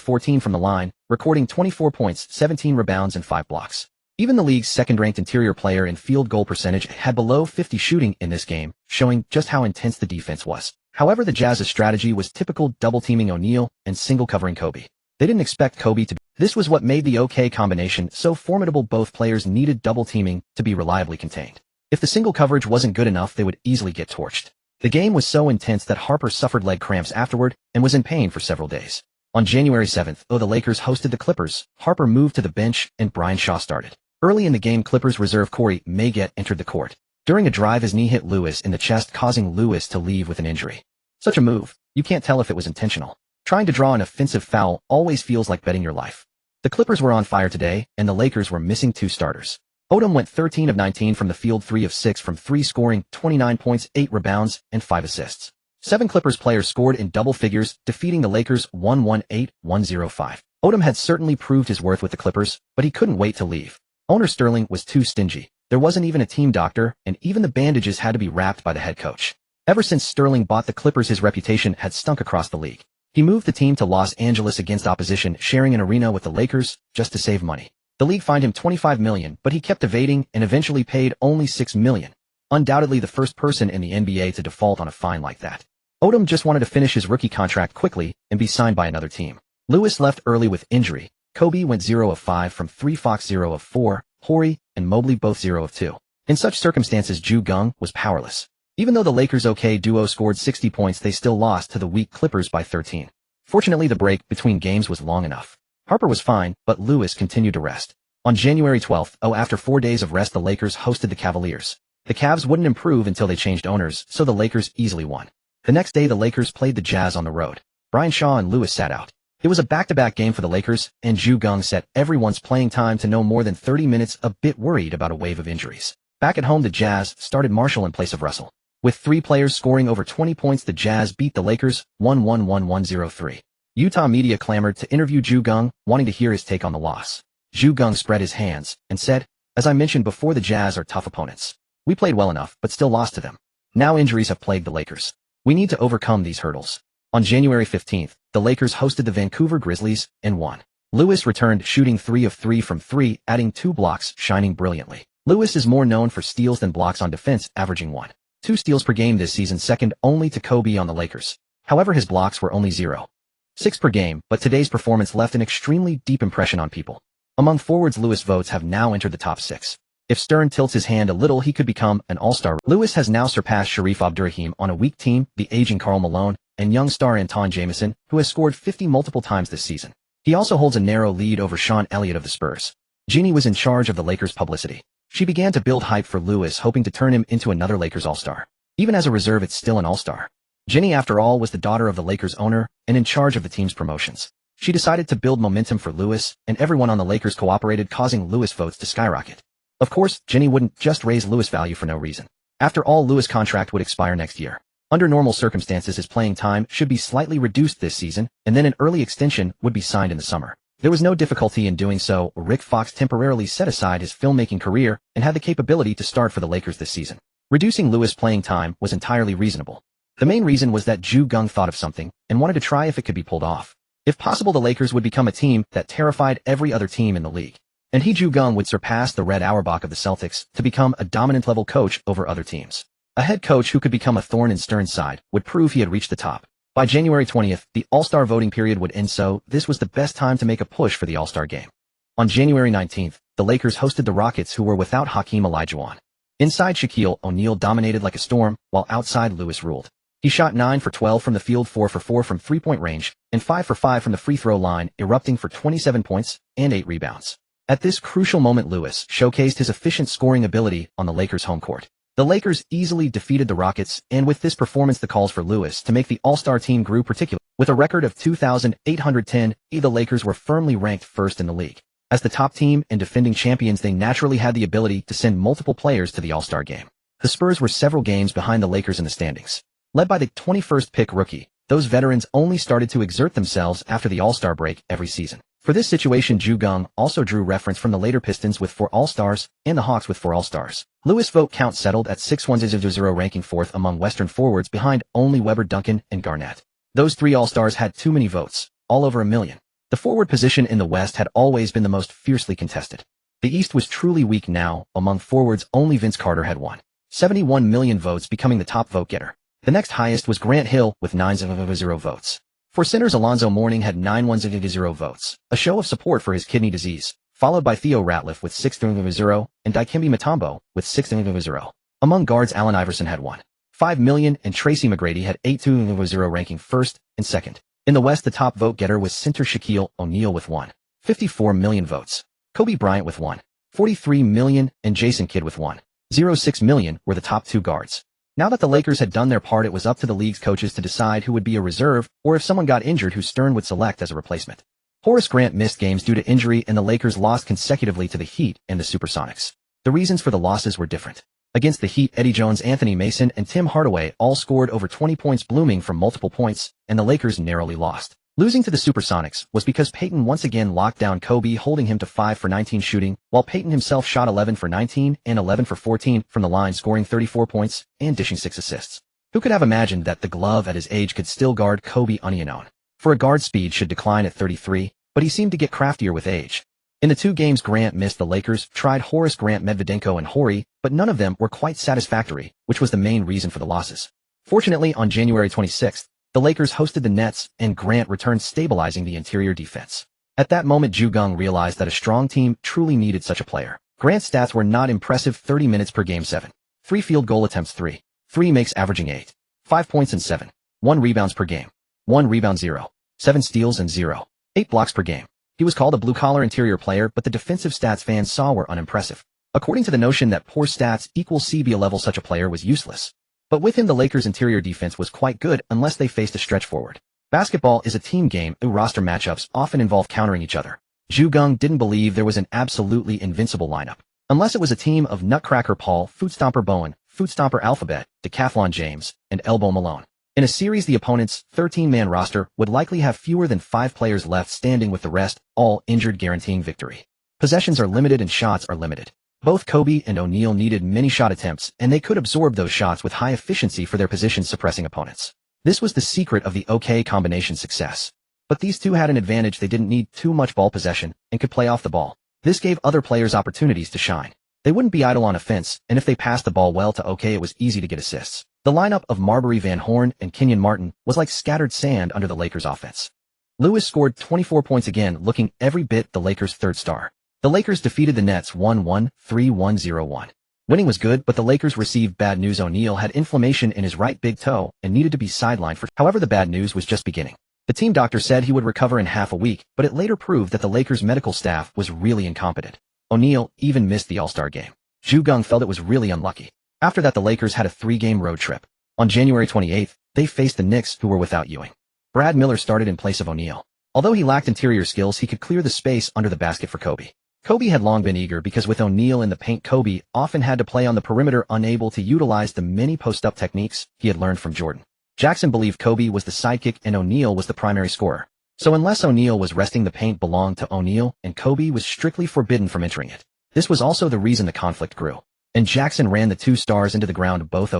14 from the line, recording 24 points, 17 rebounds, and 5 blocks. Even the league's second-ranked interior player in field goal percentage had below 50 shooting in this game, showing just how intense the defense was. However, the Jazz's strategy was typical, double-teaming O'Neal and single-covering Kobe. They didn't expect Kobe to be. This was what made the OK combination so formidable. Both players needed double-teaming to be reliably contained. If the single coverage wasn't good enough, they would easily get torched. The game was so intense that Harper suffered leg cramps afterward and was in pain for several days. On January 7th, though the Lakers hosted the Clippers, Harper moved to the bench and Brian Shaw started. Early in the game, Clippers reserve Corey Maggette entered the court. During a drive, his knee hit Lewis in the chest, causing Lewis to leave with an injury. Such a move, you can't tell if it was intentional. Trying to draw an offensive foul always feels like betting your life. The Clippers were on fire today, and the Lakers were missing 2 starters. Odom went 13 of 19 from the field, 3 of 6 from 3, scoring 29 points, 8 rebounds, and 5 assists. 7 Clippers players scored in double figures, defeating the Lakers 118-105. Odom had certainly proved his worth with the Clippers, but he couldn't wait to leave. Owner Sterling was too stingy. There wasn't even a team doctor, and even the bandages had to be wrapped by the head coach. Ever since Sterling bought the Clippers, his reputation had stunk across the league. He moved the team to Los Angeles against opposition, sharing an arena with the Lakers just to save money. The league fined him $25 million, but he kept evading and eventually paid only $6 million. Undoubtedly the first person in the NBA to default on a fine like that. Odom just wanted to finish his rookie contract quickly and be signed by another team. Lewis left early with injury. Kobe went 0 of 5 from 3, Fox 0 of 4, Horry and Mobley both 0 of 2. In such circumstances, Geng was powerless. Even though the Lakers' OK duo scored 60 points, they still lost to the weak Clippers by 13. Fortunately, the break between games was long enough. Harper was fine, but Lewis continued to rest. On January 12th, after 4 days of rest, the Lakers hosted the Cavaliers. The Cavs wouldn't improve until they changed owners, so the Lakers easily won. The next day, the Lakers played the Jazz on the road. Brian Shaw and Lewis sat out. It was a back-to-back game for the Lakers, and Geng set everyone's playing time to no more than 30 minutes, a bit worried about a wave of injuries. Back at home, the Jazz started Marshall in place of Russell. With 3 players scoring over 20 points, the Jazz beat the Lakers 111-103. Utah media clamored to interview Geng, wanting to hear his take on the loss. Geng spread his hands and said, "As I mentioned before, the Jazz are tough opponents. We played well enough, but still lost to them. Now injuries have plagued the Lakers. We need to overcome these hurdles." On January 15th, the Lakers hosted the Vancouver Grizzlies and won. Lewis returned, shooting 3 of 3 from 3, adding 2 blocks, shining brilliantly. Lewis is more known for steals than blocks on defense, averaging 1.2 steals per game this season, second only to Kobe on the Lakers. However, his blocks were only 0.6 per game, but today's performance left an extremely deep impression on people. Among forwards, Lewis votes have now entered the top 6. If Stern tilts his hand a little, he could become an all-star. Lewis has now surpassed Sharif Abdurrahim on a weak team, the aging Karl Malone, and young star Anton Jamison, who has scored 50 multiple times this season. He also holds a narrow lead over Sean Elliott of the Spurs. Jeanie was in charge of the Lakers' publicity. She began to build hype for Lewis, hoping to turn him into another Lakers all-star. Even as a reserve, it's still an all-star. Jeanie, after all, was the daughter of the Lakers owner and in charge of the team's promotions. She decided to build momentum for Lewis, and everyone on the Lakers cooperated, causing Lewis votes to skyrocket. Of course, Jeanie wouldn't just raise Lewis' value for no reason. After all, Lewis' contract would expire next year. Under normal circumstances, his playing time should be slightly reduced this season, and then an early extension would be signed in the summer. There was no difficulty in doing so. Rick Fox temporarily set aside his filmmaking career and had the capability to start for the Lakers this season. Reducing Lewis' playing time was entirely reasonable. The main reason was that Geng thought of something and wanted to try if it could be pulled off. If possible, the Lakers would become a team that terrified every other team in the league. And Geng would surpass the Red Auerbach of the Celtics to become a dominant-level coach over other teams. A head coach who could become a thorn in Stern's side would prove he had reached the top. By January 20th, the All-Star voting period would end, so this was the best time to make a push for the All-Star game. On January 19th, the Lakers hosted the Rockets, who were without Hakeem Olajuwon. Inside, Shaquille O'Neal dominated like a storm, while outside, Lewis ruled. He shot 9 for 12 from the field, 4 for 4 from three-point range, and 5 for 5 from the free throw line, erupting for 27 points and 8 rebounds. At this crucial moment, Lewis showcased his efficient scoring ability on the Lakers' home court. The Lakers easily defeated the Rockets, and with this performance, the calls for Lewis to make the All-Star team grew particularly. With a record of 2,810, the Lakers were firmly ranked first in the league. As the top team and defending champions, they naturally had the ability to send multiple players to the All-Star game. The Spurs were several games behind the Lakers in the standings. Led by the 21st pick rookie, those veterans only started to exert themselves after the All-Star break every season. For this situation, Geng also drew reference from the later Pistons with 4 All-Stars and the Hawks with 4 All-Stars. Lewis' vote count settled at 6-1-0, ranking 4th among Western forwards behind only Webber, Duncan, and Garnett. Those 3 All-Stars had too many votes, all over 1 million. The forward position in the West had always been the most fiercely contested. The East was truly weak now. Among forwards, only Vince Carter had won 71 million votes, becoming the top vote-getter. The next highest was Grant Hill with 9.0 votes. For centers, Alonzo Mourning had 9.1 votes, a show of support for his kidney disease, followed by Theo Ratliff with 6.0 and Dikembe Mutombo with 6.0. Among guards, Allen Iverson had 1.5 million and Tracy McGrady had 8.0, ranking first and second. In the West, the top vote-getter was center Shaquille O'Neal with 1.54 million votes. Kobe Bryant with 1.43 million and Jason Kidd with 1.06 million were the top 2 guards. Now that the Lakers had done their part, it was up to the league's coaches to decide who would be a reserve, or if someone got injured, who Stern would select as a replacement. Horace Grant missed games due to injury, and the Lakers lost consecutively to the Heat and the Supersonics. The reasons for the losses were different. Against the Heat, Eddie Jones, Anthony Mason, and Tim Hardaway all scored over 20 points, blooming from multiple points, and the Lakers narrowly lost. Losing to the Supersonics was because Peyton once again locked down Kobe, holding him to 5 for 19 shooting, while Peyton himself shot 11 for 19 and 11 for 14 from the line, scoring 34 points and dishing 6 assists. Who could have imagined that the glove at his age could still guard Kobe unknown? For a guard, speed should decline at 33, but he seemed to get craftier with age. In the 2 games Grant missed, the Lakers tried Horace Grant, Medvedenko, and Horry, but none of them were quite satisfactory, which was the main reason for the losses. Fortunately, on January 26th, the Lakers hosted the Nets, and Grant returned, stabilizing the interior defense. At that moment, Geng realized that a strong team truly needed such a player. Grant's stats were not impressive: 30 minutes per game, 7. 3 field goal attempts, 3 makes, averaging 8. 5 points and 7. 1 rebounds per game. 1 rebound, 0. 7 steals and 0. 8 blocks per game. He was called a blue-collar interior player, but the defensive stats fans saw were unimpressive. According to the notion that poor stats equal CBA level, such a player was useless. But with him, the Lakers' interior defense was quite good unless they faced a stretch forward. Basketball is a team game, and roster matchups often involve countering each other. Geng didn't believe there was an absolutely invincible lineup. Unless it was a team of Nutcracker Paul, Footstomper Bowen, Footstomper Alphabet, Decathlon James, and Elbow Malone. In a series, the opponent's 13-man roster would likely have fewer than 5 players left standing, with the rest all injured, guaranteeing victory. Possessions are limited and shots are limited. Both Kobe and O'Neal needed many shot attempts, and they could absorb those shots with high efficiency for their position-suppressing opponents. This was the secret of the OK combination success. But these two had an advantage: they didn't need too much ball possession and could play off the ball. This gave other players opportunities to shine. They wouldn't be idle on offense, and if they passed the ball well to OK, it was easy to get assists. The lineup of Marbury, Van Horn, and Kenyon Martin was like scattered sand under the Lakers' offense. Lewis scored 24 points again, looking every bit the Lakers' third star. The Lakers defeated the Nets 1-1, 3-1, 0-1. Winning was good, but the Lakers received bad news. O'Neal had inflammation in his right big toe and needed to be sidelined for. However, the bad news was just beginning. The team doctor said he would recover in half a week, but it later proved that the Lakers' medical staff was really incompetent. O'Neal even missed the All-Star game. Geng felt it was really unlucky. After that, the Lakers had a 3-game road trip. On January 28th, they faced the Knicks, who were without Ewing. Brad Miller started in place of O'Neal. Although he lacked interior skills, he could clear the space under the basket for Kobe. Kobe had long been eager because with O'Neal in the paint, Kobe often had to play on the perimeter, unable to utilize the many post-up techniques he had learned from Jordan. Jackson believed Kobe was the sidekick and O'Neal was the primary scorer. So unless O'Neal was resting, the paint belonged to O'Neal, and Kobe was strictly forbidden from entering it. This was also the reason the conflict grew. And Jackson ran the two stars into the ground. Both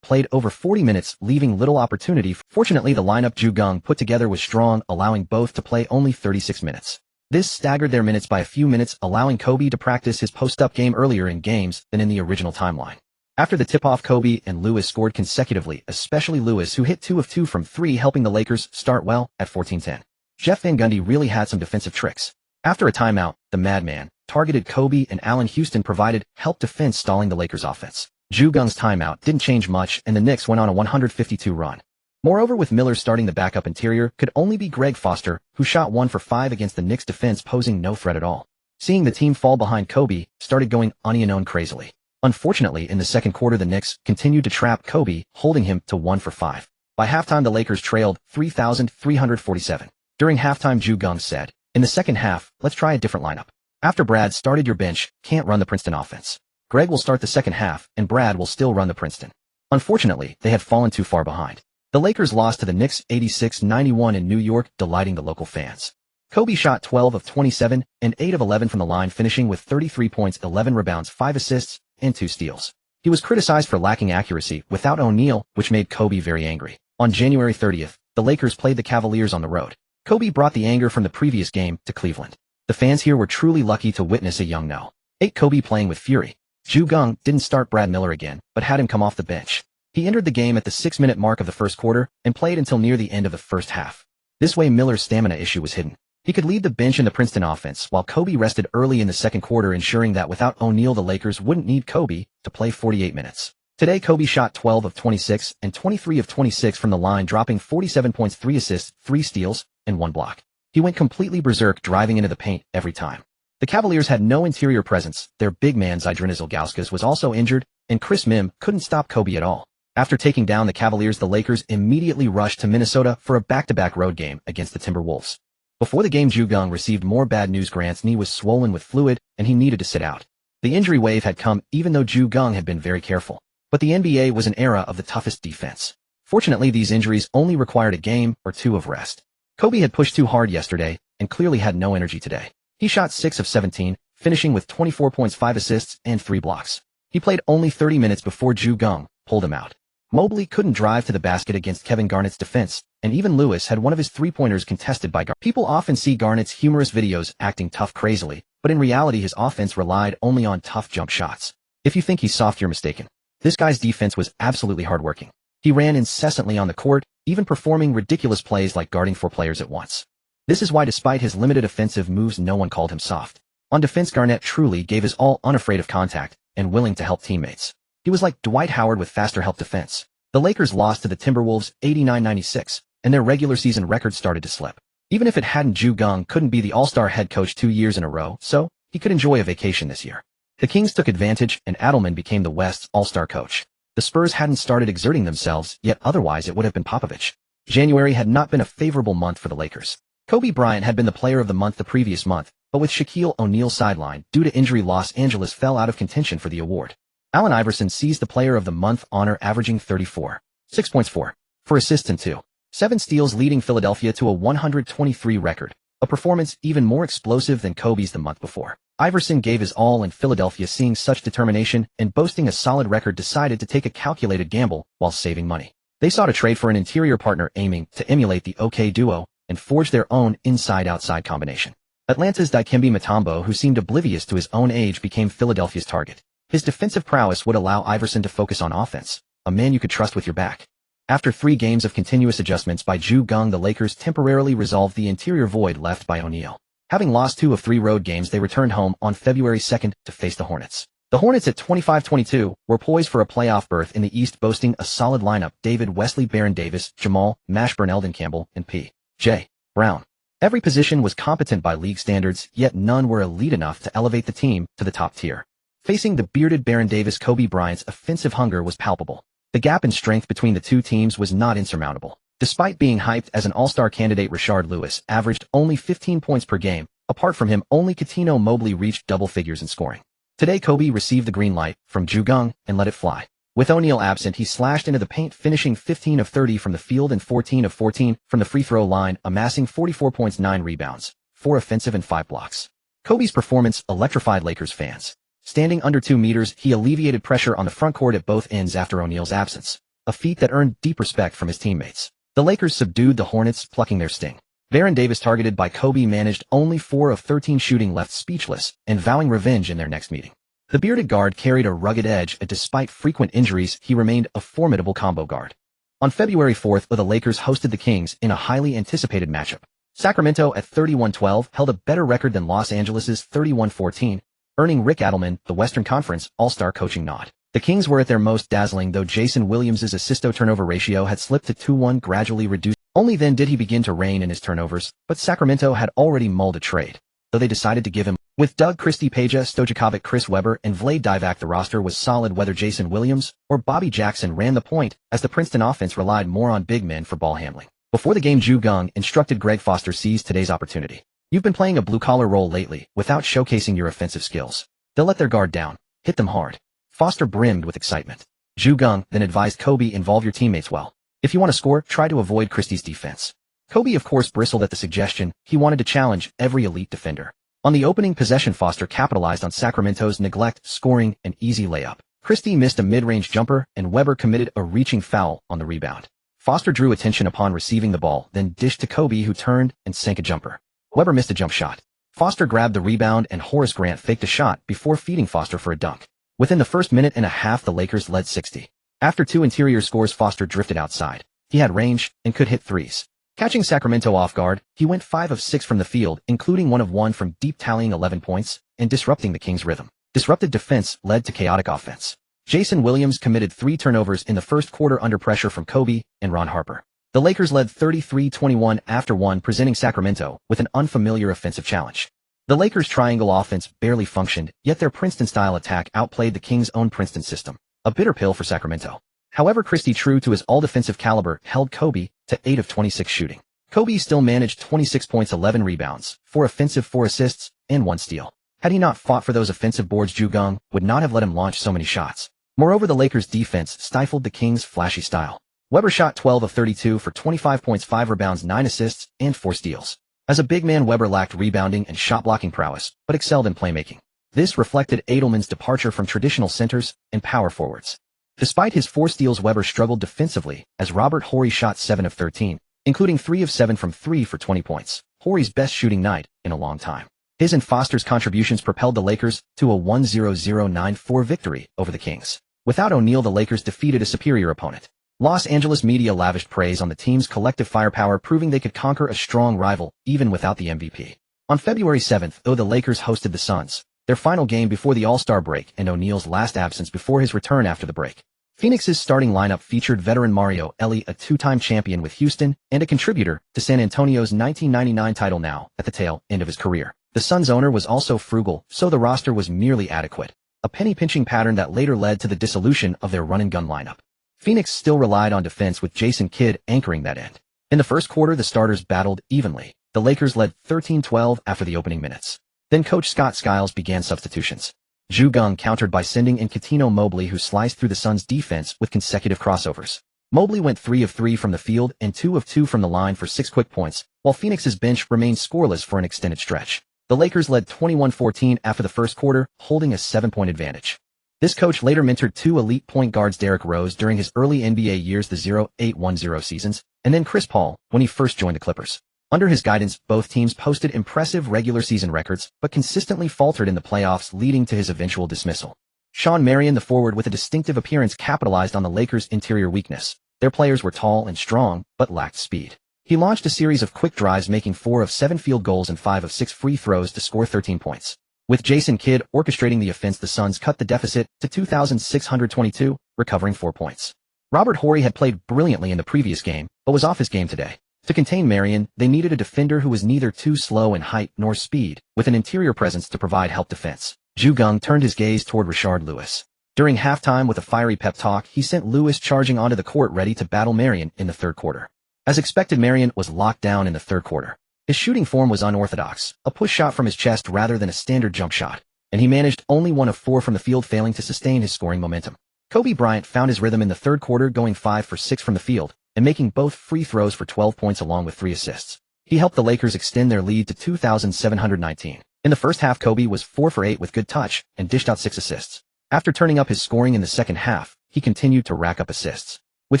played over 40 minutes, leaving little opportunity. Fortunately, the lineup Geng put together was strong, allowing both to play only 36 minutes. This staggered their minutes by a few minutes, allowing Kobe to practice his post-up game earlier in games than in the original timeline. After the tip-off, Kobe and Lewis scored consecutively, especially Lewis, who hit 2 of 2 from 3, helping the Lakers start well at 14-10. Jeff Van Gundy really had some defensive tricks. After a timeout, the Madman targeted Kobe and Allen Houston provided help defense, stalling the Lakers' offense. Geng's timeout didn't change much, and the Knicks went on a 152 run. Moreover, with Miller starting, the backup interior could only be Greg Foster, who shot 1 for 5 against the Knicks' defense, posing no threat at all. Seeing the team fall behind, Kobe started going on crazily. Unfortunately, in the second quarter, the Knicks continued to trap Kobe, holding him to 1 for 5. By halftime, the Lakers trailed 3,347. During halftime, Geng said, "In the second half, let's try a different lineup. After Brad started, your bench can't run the Princeton offense. Greg will start the second half, and Brad will still run the Princeton." Unfortunately, they had fallen too far behind. The Lakers lost to the Knicks 86-91 in New York, delighting the local fans. Kobe shot 12 of 27 and 8 of 11 from the line, finishing with 33 points, 11 rebounds, 5 assists, and 2 steals. He was criticized for lacking accuracy without O'Neal, which made Kobe very angry. On January 30th, the Lakers played the Cavaliers on the road. Kobe brought the anger from the previous game to Cleveland. The fans here were truly lucky to witness a young No. 8 Kobe playing with fury. Geng didn't start Brad Miller again, but had him come off the bench. He entered the game at the 6-minute mark of the first quarter and played until near the end of the first half. This way, Miller's stamina issue was hidden. He could lead the bench in the Princeton offense, while Kobe rested early in the second quarter, ensuring that without O'Neal, the Lakers wouldn't need Kobe to play 48 minutes. Today, Kobe shot 12 of 26 and 23 of 26 from the line, dropping 47 points, 3 assists, 3 steals, and 1 block. He went completely berserk, driving into the paint every time. The Cavaliers had no interior presence. Their big man Zydrunas Ilgauskas was also injured, and Chris Mim couldn't stop Kobe at all. After taking down the Cavaliers, the Lakers immediately rushed to Minnesota for a back-to-back road game against the Timberwolves. Before the game, Geng received more bad news. Grant's knee was swollen with fluid, and he needed to sit out. The injury wave had come, even though Geng had been very careful. But the NBA was an era of the toughest defense. Fortunately, these injuries only required a game or 2 of rest. Kobe had pushed too hard yesterday, and clearly had no energy today. He shot 6 of 17, finishing with 24 points, 5 assists, and 3 blocks. He played only 30 minutes before Geng pulled him out. Mobley couldn't drive to the basket against Kevin Garnett's defense, and even Lewis had one of his 3-pointers contested by Garnett. People often see Garnett's humorous videos acting tough crazily, but in reality his offense relied only on tough jump shots. If you think he's soft, you're mistaken. This guy's defense was absolutely hardworking. He ran incessantly on the court, even performing ridiculous plays like guarding 4 players at once. This is why, despite his limited offensive moves, no one called him soft. On defense, Garnett truly gave his all, unafraid of contact, and willing to help teammates. He was like Dwight Howard with faster help defense. The Lakers lost to the Timberwolves 89-96, and their regular season record started to slip. Even if it hadn't, Geng couldn't be the all-star head coach 2 years in a row, so he could enjoy a vacation this year. The Kings took advantage, and Adelman became the West's all-star coach. The Spurs hadn't started exerting themselves, yet otherwise it would have been Popovich. January had not been a favorable month for the Lakers. Kobe Bryant had been the player of the month the previous month, but with Shaquille O'Neal sidelined due to injury, Los Angeles fell out of contention for the award. Allen Iverson seized the player of the month honor, averaging 6 points, 4 assists, and 7 steals, leading Philadelphia to a 123 record, a performance even more explosive than Kobe's the month before. Iverson gave his all, and Philadelphia, seeing such determination and boasting a solid record, decided to take a calculated gamble while saving money. They sought a trade for an interior partner, aiming to emulate the OK duo and forge their own inside-outside combination. Atlanta's Dikembe Mutombo, who seemed oblivious to his own age, became Philadelphia's target. His defensive prowess would allow Iverson to focus on offense, a man you could trust with your back. After 3 games of continuous adjustments by Geng, the Lakers temporarily resolved the interior void left by O'Neal. Having lost 2 of 3 road games, they returned home on February 2nd to face the Hornets. The The Hornets at 25-22 were poised for a playoff berth in the East, boasting a solid lineup: David Wesley, Baron Davis, Jamal Mashburn, Eldon Campbell, and P.J. Brown. Every position was competent by league standards, yet none were elite enough to elevate the team to the top tier. Facing the bearded Baron Davis, Kobe Bryant's offensive hunger was palpable. The gap in strength between the two teams was not insurmountable. Despite being hyped as an all-star candidate, Rashard Lewis averaged only 15 points per game. Apart from him, only Cuttino Mobley reached double figures in scoring. Today, Kobe received the green light from Geng and let it fly. With O'Neal absent, he slashed into the paint, finishing 15 of 30 from the field and 14 of 14 from the free throw line, amassing 44 points, 9 rebounds, 4 offensive and 5 blocks. Kobe's performance electrified Lakers fans. Standing under 2 meters, he alleviated pressure on the front court at both ends after O'Neal's absence, a feat that earned deep respect from his teammates. The Lakers subdued the Hornets, plucking their sting. Baron Davis, targeted by Kobe, managed only 4 of 13 shooting, left speechless and vowing revenge in their next meeting. The bearded guard carried a rugged edge, and despite frequent injuries, he remained a formidable combo guard. On February 4th, the Lakers hosted the Kings in a highly anticipated matchup. Sacramento at 31-12 held a better record than Los Angeles's 31-14, earning Rick Adelman the Western Conference All-Star coaching nod. The Kings were at their most dazzling, though Jason Williams's assist-to-turnover ratio had slipped to 2-1, gradually reduced. Only then did he begin to rein in his turnovers, but Sacramento had already mulled a trade, though they decided to give him. With Doug Christie, Peja Stojakovic, Chris Webber, and Vlade Divac, the roster was solid whether Jason Williams or Bobby Jackson ran the point, as the Princeton offense relied more on big men for ball handling. Before the game, Geng instructed Greg Foster, "Seize today's opportunity. You've been playing a blue-collar role lately without showcasing your offensive skills. They'll let their guard down. Hit them hard." Foster brimmed with excitement. Geng then advised Kobe, "Involve your teammates well. If you want to score, try to avoid Christie's defense." Kobe, of course, bristled at the suggestion. He wanted to challenge every elite defender. On the opening possession, Foster capitalized on Sacramento's neglect, scoring an easy layup. Christie missed a mid-range jumper, and Webber committed a reaching foul on the rebound. Foster drew attention upon receiving the ball, then dished to Kobe, who turned and sank a jumper. Webber missed a jump shot. Foster grabbed the rebound, and Horace Grant faked a shot before feeding Foster for a dunk. Within the first minute and a half, the Lakers led 60. After 2 interior scores, Foster drifted outside. He had range and could hit threes. Catching Sacramento off guard, he went 5 of 6 from the field, including 1 of 1 from deep, tallying 11 points, and disrupting the Kings' rhythm. Disrupted defense led to chaotic offense. Jason Williams committed 3 turnovers in the first quarter under pressure from Kobe and Ron Harper. The Lakers led 33-21 after 1, presenting Sacramento with an unfamiliar offensive challenge. The Lakers' triangle offense barely functioned, yet their Princeton-style attack outplayed the Kings' own Princeton system, a bitter pill for Sacramento. However, Christie, true to his all-defensive caliber, held Kobe to 8 of 26 shooting. Kobe still managed 26 points, 11 rebounds, 4 offensive, 4 assists, and 1 steal. Had he not fought for those offensive boards, Geng would not have let him launch so many shots. Moreover, the Lakers' defense stifled the Kings' flashy style. Webber shot 12 of 32 for 25 points, 5 rebounds, 9 assists, and 4 steals. As a big man, Webber lacked rebounding and shot-blocking prowess, but excelled in playmaking. This reflected Adelman's departure from traditional centers and power forwards. Despite his 4 steals, Webber struggled defensively, as Robert Horry shot 7 of 13, including 3 of 7 from 3 for 20 points, Horry's best shooting night in a long time. His and Foster's contributions propelled the Lakers to a 1-0-0-9-4 victory over the Kings. Without O'Neal, the Lakers defeated a superior opponent. Los Angeles media lavished praise on the team's collective firepower, proving they could conquer a strong rival even without the MVP. On February 7th, the Lakers hosted the Suns, their final game before the All-Star break and O'Neal's last absence before his return after the break. Phoenix's starting lineup featured veteran Mario Elie, a 2-time champion with Houston and a contributor to San Antonio's 1999 title, now at the tail end of his career. The Suns' owner was also frugal, so the roster was merely adequate, a penny-pinching pattern that later led to the dissolution of their run-and-gun lineup. Phoenix still relied on defense, with Jason Kidd anchoring that end. In the first quarter, the starters battled evenly. The Lakers led 13-12 after the opening minutes. Then coach Scott Skiles began substitutions. Geng countered by sending in Cuttino Mobley, who sliced through the Suns' defense with consecutive crossovers. Mobley went 3 of 3 from the field and 2 of 2 from the line for 6 quick points, while Phoenix's bench remained scoreless for an extended stretch. The Lakers led 21-14 after the first quarter, holding a 7-point advantage. This coach later mentored 2 elite point guards, Derrick Rose during his early NBA years, the 0-8-1-0 seasons, and then Chris Paul when he first joined the Clippers. Under his guidance, both teams posted impressive regular season records, but consistently faltered in the playoffs, leading to his eventual dismissal. Shawn Marion, the forward with a distinctive appearance, capitalized on the Lakers' interior weakness. Their players were tall and strong, but lacked speed. He launched a series of quick drives, making 4 of 7 field goals and 5 of 6 free throws to score 13 points. With Jason Kidd orchestrating the offense, the Suns cut the deficit to 2,622, recovering 4 points. Robert Horry had played brilliantly in the previous game, but was off his game today. To contain Marion, they needed a defender who was neither too slow in height nor speed, with an interior presence to provide help defense. Geng turned his gaze toward Rashard Lewis. During halftime with a fiery pep talk, he sent Lewis charging onto the court ready to battle Marion in the third quarter. As expected, Marion was locked down in the third quarter. His shooting form was unorthodox, a push shot from his chest rather than a standard jump shot, and he managed only 1 of 4 from the field, failing to sustain his scoring momentum. Kobe Bryant found his rhythm in the third quarter, going 5 for 6 from the field, and making both free throws for 12 points along with 3 assists. He helped the Lakers extend their lead to 2,719. In the first half, Kobe was 4 for 8 with good touch and dished out 6 assists. After turning up his scoring in the second half, he continued to rack up assists. With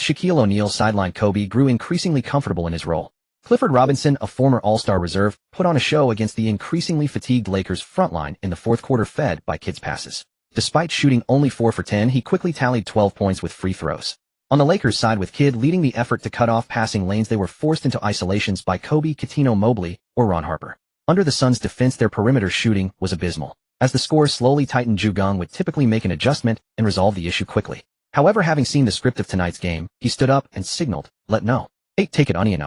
Shaquille O'Neal sidelined, Kobe grew increasingly comfortable in his role. Clifford Robinson, a former All-Star reserve, put on a show against the increasingly fatigued Lakers frontline in the fourth quarter, fed by Kidd's passes. Despite shooting only 4 for 10, he quickly tallied 12 points with free throws. On the Lakers side, with Kidd leading the effort to cut off passing lanes, they were forced into isolations by Kobe, Cuttino Mobley, or Ron Harper. Under the Suns' defense, their perimeter shooting was abysmal. As the score slowly tightened, Geng would typically make an adjustment and resolve the issue quickly. However, having seen the script of tonight's game, he stood up and signaled, "Let no. Hey, take it onion."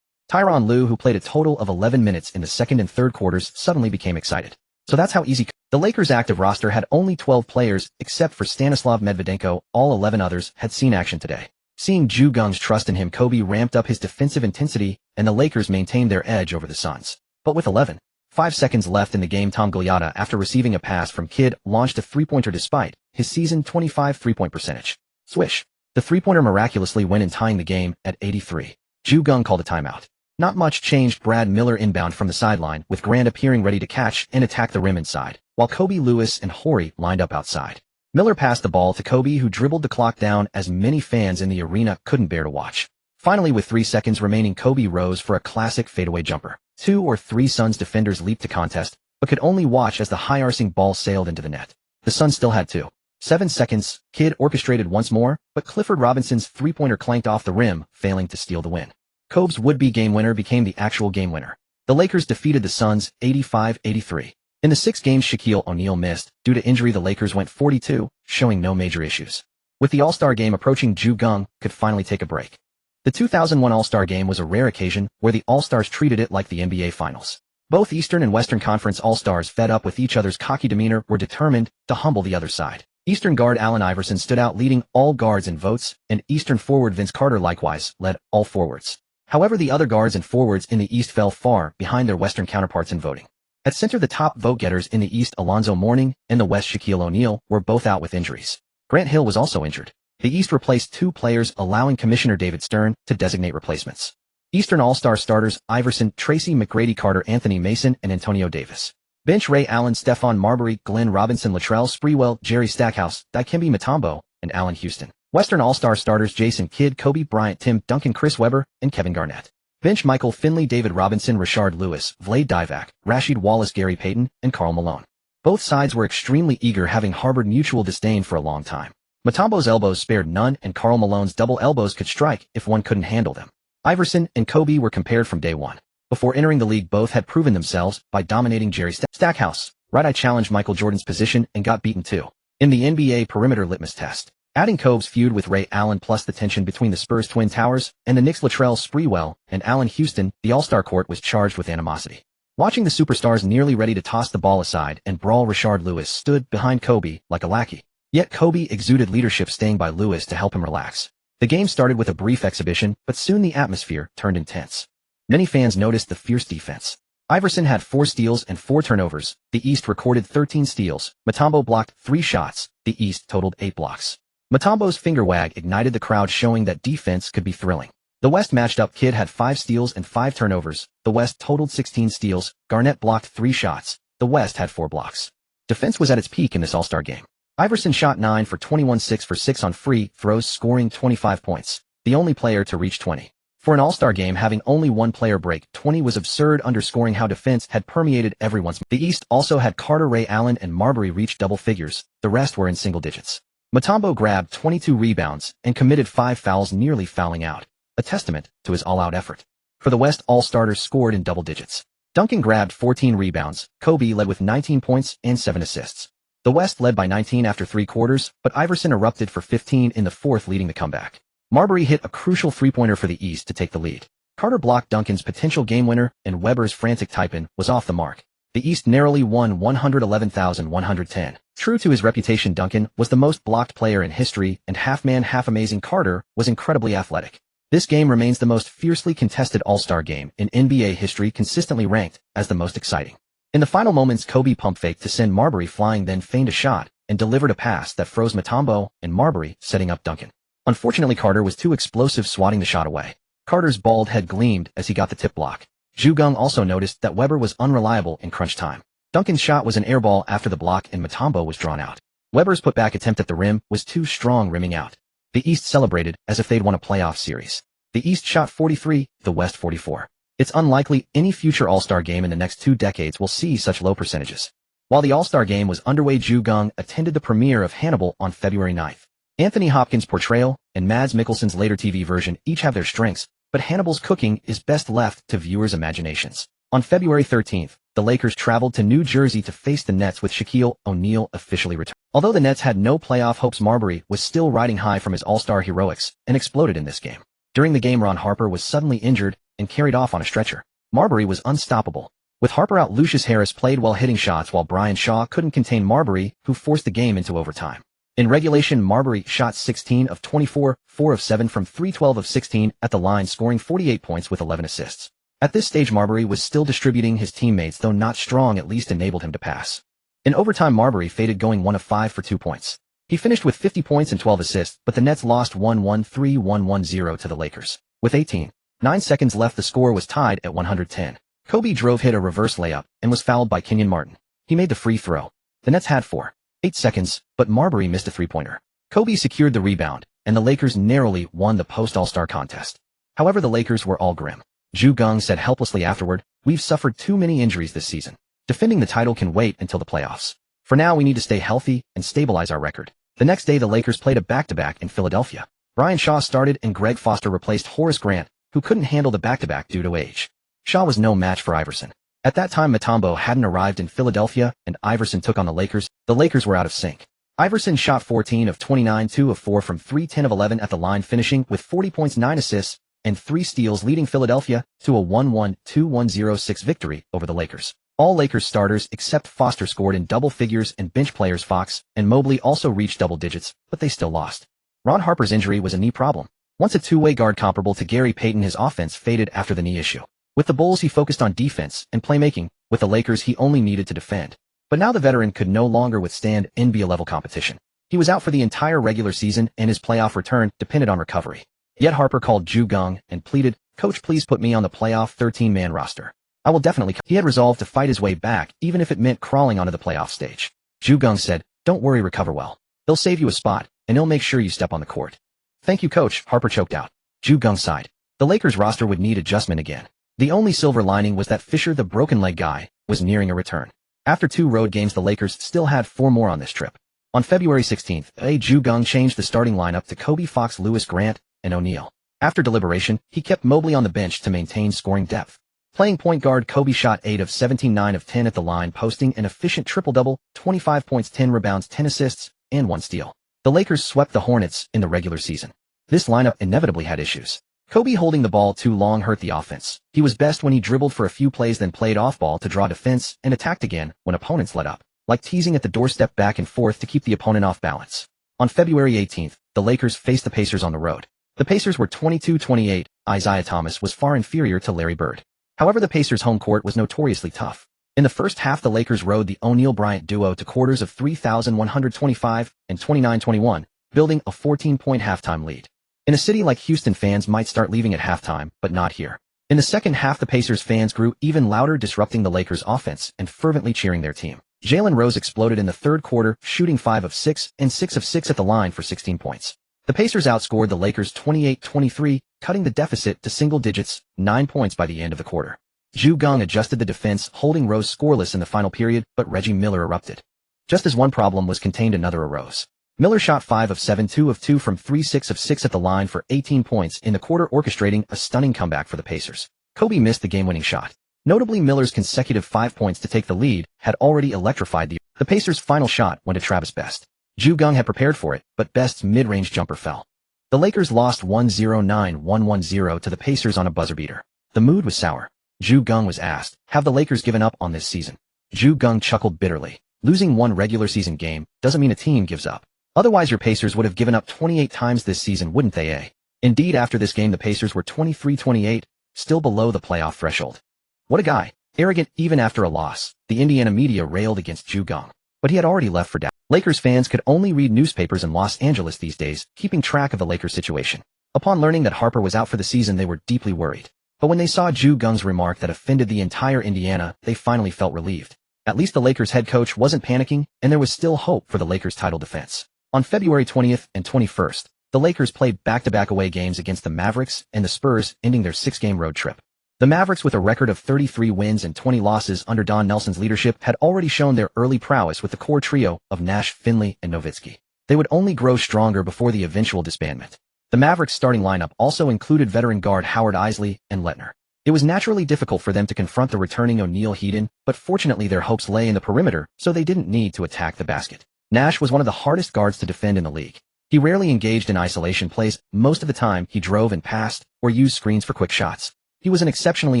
Tyronn Lue, who played a total of 11 minutes in the second and third quarters, suddenly became excited. So that's how easy. The Lakers' active roster had only 12 players, except for Stanislav Medvedenko. All 11 others had seen action today. Seeing Geng's trust in him, Kobe ramped up his defensive intensity, and the Lakers maintained their edge over the Suns. But with 11.5 seconds left in the game, Tom Gigliotta, after receiving a pass from Kidd, launched a three-pointer despite his season 25 three-point percentage. Swish. The three-pointer miraculously went in, tying the game at 83. Geng called a timeout. Not much changed. Brad Miller inbound from the sideline, with Grant appearing ready to catch and attack the rim inside, while Kobe, Lewis, and Horry lined up outside. Miller passed the ball to Kobe, who dribbled the clock down as many fans in the arena couldn't bear to watch. Finally, with 3 seconds remaining, Kobe rose for a classic fadeaway jumper. 2 or 3 Suns defenders leaped to contest, but could only watch as the high-arcing ball sailed into the net. The Suns still had 7 seconds. Kidd orchestrated once more, but Clifford Robinson's three-pointer clanked off the rim, failing to steal the win. Kobe's would-be game winner became the actual game winner. The Lakers defeated the Suns 85-83. In the 6 games Shaquille O'Neal missed due to injury, the Lakers went 42, showing no major issues. With the All-Star game approaching, Geng could finally take a break. The 2001 All-Star game was a rare occasion where the All-Stars treated it like the NBA Finals. Both Eastern and Western Conference All-Stars, fed up with each other's cocky demeanor, were determined to humble the other side. Eastern guard Allen Iverson stood out, leading all guards in votes, and Eastern forward Vince Carter likewise led all forwards. However, the other guards and forwards in the East fell far behind their Western counterparts in voting. At center, the top vote-getters in the East, Alonzo Mourning, and the West, Shaquille O'Neal, were both out with injuries. Grant Hill was also injured. The East replaced 2 players, allowing Commissioner David Stern to designate replacements. Eastern All-Star starters Iverson, Tracy McGrady, Carter, Anthony Mason, and Antonio Davis. Bench: Ray Allen, Stephon Marbury, Glenn Robinson, Latrell Sprewell, Jerry Stackhouse, Dikembe Mutombo, and Allen Houston. Western All-Star starters Jason Kidd, Kobe Bryant, Tim Duncan, Chris Webber, and Kevin Garnett. Bench: Michael Finley, David Robinson, Rashard Lewis, Vlade Divac, Rasheed Wallace, Gary Payton, and Karl Malone. Both sides were extremely eager, having harbored mutual disdain for a long time. Mutombo's elbows spared none, and Karl Malone's double elbows could strike if one couldn't handle them. Iverson and Kobe were compared from day one. Before entering the league, both had proven themselves by dominating Jerry Stackhouse. Right eye challenged Michael Jordan's position and got beaten too. In the NBA perimeter litmus test, adding Kobe's feud with Ray Allen plus the tension between the Spurs' Twin Towers and the Knicks' Latrell Sprewell and Allen Houston, the All-Star court was charged with animosity. Watching the superstars nearly ready to toss the ball aside and brawl, Rashard Lewis stood behind Kobe like a lackey. Yet Kobe exuded leadership, staying by Lewis to help him relax. The game started with a brief exhibition, but soon the atmosphere turned intense. Many fans noticed the fierce defense. Iverson had 4 steals and 4 turnovers. The East recorded 13 steals. Mutombo blocked 3 shots. The East totaled 8 blocks. Mutombo's finger wag ignited the crowd, showing that defense could be thrilling. The West matched up. Kidd had 5 steals and 5 turnovers. The West totaled 16 steals. Garnett blocked 3 shots. The West had 4 blocks. Defense was at its peak in this All-Star game. Iverson shot 9 for 21, 6 for 6 on free throws, scoring 25 points, the only player to reach 20. For an All-Star game, having only one player break 20 was absurd, underscoring how defense had permeated everyone's. The East also had Carter, Ray Allen, and Marbury reach double figures. The rest were in single digits. Mutombo grabbed 22 rebounds and committed 5 fouls, nearly fouling out, a testament to his all-out effort. For the West, all starters scored in double digits. Duncan grabbed 14 rebounds, Kobe led with 19 points and 7 assists. The West led by 19 after 3 quarters, but Iverson erupted for 15 in the fourth, leading the comeback. Marbury hit a crucial three-pointer for the East to take the lead. Carter blocked Duncan's potential game winner, and Weber's frantic type-in was off the mark. The East narrowly won 111,110. True to his reputation, Duncan was the most blocked player in history, and half-man, half-amazing Carter was incredibly athletic. This game remains the most fiercely contested All-Star game in NBA history, consistently ranked as the most exciting. In the final moments, Kobe pump-faked to send Marbury flying, then feigned a shot and delivered a pass that froze Mutombo and Marbury, setting up Duncan. Unfortunately, Carter was too explosive, swatting the shot away. Carter's bald head gleamed as he got the tip block. Geng also noticed that Weber was unreliable in crunch time. Duncan's shot was an airball after the block, and Mutombo was drawn out. Weber's putback attempt at the rim was too strong, rimming out. The East celebrated as if they'd won a playoff series. The East shot 43, the West 44. It's unlikely any future All-Star game in the next 2 decades will see such low percentages. While the All-Star game was underway, Geng attended the premiere of Hannibal on February 9th. Anthony Hopkins' portrayal and Mads Mikkelsen's later TV version each have their strengths, but Hannibal's cooking is best left to viewers' imaginations. On February 13th, the Lakers traveled to New Jersey to face the Nets, with Shaquille O'Neal officially returned. Although the Nets had no playoff hopes, Marbury was still riding high from his All-Star heroics and exploded in this game. During the game, Ron Harper was suddenly injured and carried off on a stretcher. Marbury was unstoppable. With Harper out, Lucius Harris played well, hitting shots, while Brian Shaw couldn't contain Marbury, who forced the game into overtime. In regulation, Marbury shot 16 of 24, 4 of 7 from 3, 12 of 16 at the line, scoring 48 points with 11 assists. At this stage, Marbury was still distributing his teammates, though not strong, at least enabled him to pass. In overtime, Marbury faded, going 1 of 5 for 2 points. He finished with 50 points and 12 assists, but the Nets lost 113-110 to the Lakers. With 18.9 seconds left, the score was tied at 110. Kobe drove, hit a reverse layup, and was fouled by Kenyon Martin. He made the free throw. The Nets had 4.8 seconds, but Marbury missed a three-pointer. Kobe secured the rebound, and the Lakers narrowly won the post-All-Star contest. However, the Lakers were all grim. Geng said helplessly afterward, "We've suffered too many injuries this season. Defending the title can wait until the playoffs. For now, we need to stay healthy and stabilize our record." The next day, the Lakers played a back-to-back in Philadelphia. Brian Shaw started, and Greg Foster replaced Horace Grant, who couldn't handle the back-to-back due to age. Shaw was no match for Iverson. At that time, Mutombo hadn't arrived in Philadelphia, and Iverson took on the Lakers. The Lakers were out of sync. Iverson shot 14 of 29, 2 of 4 from 3, 10 of 11 at the line, finishing with 40 points, 9 assists, and 3 steals, leading Philadelphia to a 112-106 victory over the Lakers. All Lakers starters except Foster scored in double figures, and bench players Fox and Mobley also reached double digits, but they still lost. Ron Harper's injury was a knee problem. Once a two-way guard comparable to Gary Payton, his offense faded after the knee issue. With the Bulls, he focused on defense and playmaking. With the Lakers, he only needed to defend. But now the veteran could no longer withstand NBA-level competition. He was out for the entire regular season, and his playoff return depended on recovery. Yet Harper called Geng and pleaded, "Coach, please put me on the playoff 13-man roster. I will definitely." He had resolved to fight his way back, even if it meant crawling onto the playoff stage. Geng said, "Don't worry, recover well. They'll save you a spot, and they'll make sure you step on the court." "Thank you, Coach," Harper choked out. Geng sighed. The Lakers roster would need adjustment again. The only silver lining was that Fisher, the broken leg guy, was nearing a return. After 2 road games, the Lakers still had 4 more on this trip. On February 16th, Geng changed the starting lineup to Kobe, Fox, Lewis, Grant, and O'Neal. After deliberation, he kept Mobley on the bench to maintain scoring depth. Playing point guard, Kobe shot 8 of 17, 9 of 10 at the line, posting an efficient triple-double, 25 points, 10 rebounds, 10 assists, and 1 steal. The Lakers swept the Hornets in the regular season. This lineup inevitably had issues. Kobe holding the ball too long hurt the offense. He was best when he dribbled for a few plays, then played off ball to draw defense, and attacked again when opponents let up, like teasing at the doorstep back and forth to keep the opponent off balance. On February 18th, the Lakers faced the Pacers on the road. The Pacers were 22-28. Isaiah Thomas was far inferior to Larry Bird. However, the Pacers' home court was notoriously tough. In the first half, the Lakers rode the O'Neal-Bryant duo to quarters of 3,125 and 29-21, building a 14-point halftime lead. In a city like Houston, fans might start leaving at halftime, but not here. In the second half, the Pacers fans grew even louder, disrupting the Lakers' offense and fervently cheering their team. Jalen Rose exploded in the third quarter, shooting 5 of 6 and 6 of 6 at the line for 16 points. The Pacers outscored the Lakers 28-23, cutting the deficit to single digits, 9 points by the end of the quarter. Geng adjusted the defense, holding Rose scoreless in the final period, but Reggie Miller erupted. Just as one problem was contained, another arose. Miller shot 5 of 7, 2 of 2 from 3, 6 of 6 at the line for 18 points in the quarter, orchestrating a stunning comeback for the Pacers. Kobe missed the game-winning shot. Notably, Miller's consecutive 5 points to take the lead had already electrified the Pacers' final shot went to Travis Best. Geng had prepared for it, but Best's mid-range jumper fell. The Lakers lost 109-110 to the Pacers on a buzzer beater. The mood was sour. Geng was asked, "Have the Lakers given up on this season?" Geng chuckled bitterly. Losing one regular season game doesn't mean a team gives up. Otherwise your Pacers would have given up 28 times this season, wouldn't they, eh? Indeed, after this game the Pacers were 23-28, still below the playoff threshold. What a guy. Arrogant even after a loss. The Indiana media railed against Geng. But he had already left for Dallas. Lakers fans could only read newspapers in Los Angeles these days, keeping track of the Lakers situation. Upon learning that Harper was out for the season, they were deeply worried. But when they saw Geng's remark that offended the entire Indiana, they finally felt relieved. At least the Lakers head coach wasn't panicking, and there was still hope for the Lakers' title defense. On February 20th and 21st, the Lakers played back-to-back away games against the Mavericks and the Spurs, ending their 6-game road trip. The Mavericks, with a record of 33 wins and 20 losses under Don Nelson's leadership, had already shown their early prowess with the core trio of Nash, Finley, and Nowitzki. They would only grow stronger before the eventual disbandment. The Mavericks' starting lineup also included veteran guard Howard Eisley and Lettner. It was naturally difficult for them to confront the returning O'Neal Heaton, but fortunately their hopes lay in the perimeter, so they didn't need to attack the basket. Nash was one of the hardest guards to defend in the league. He rarely engaged in isolation plays. Most of the time he drove and passed, or used screens for quick shots. He was an exceptionally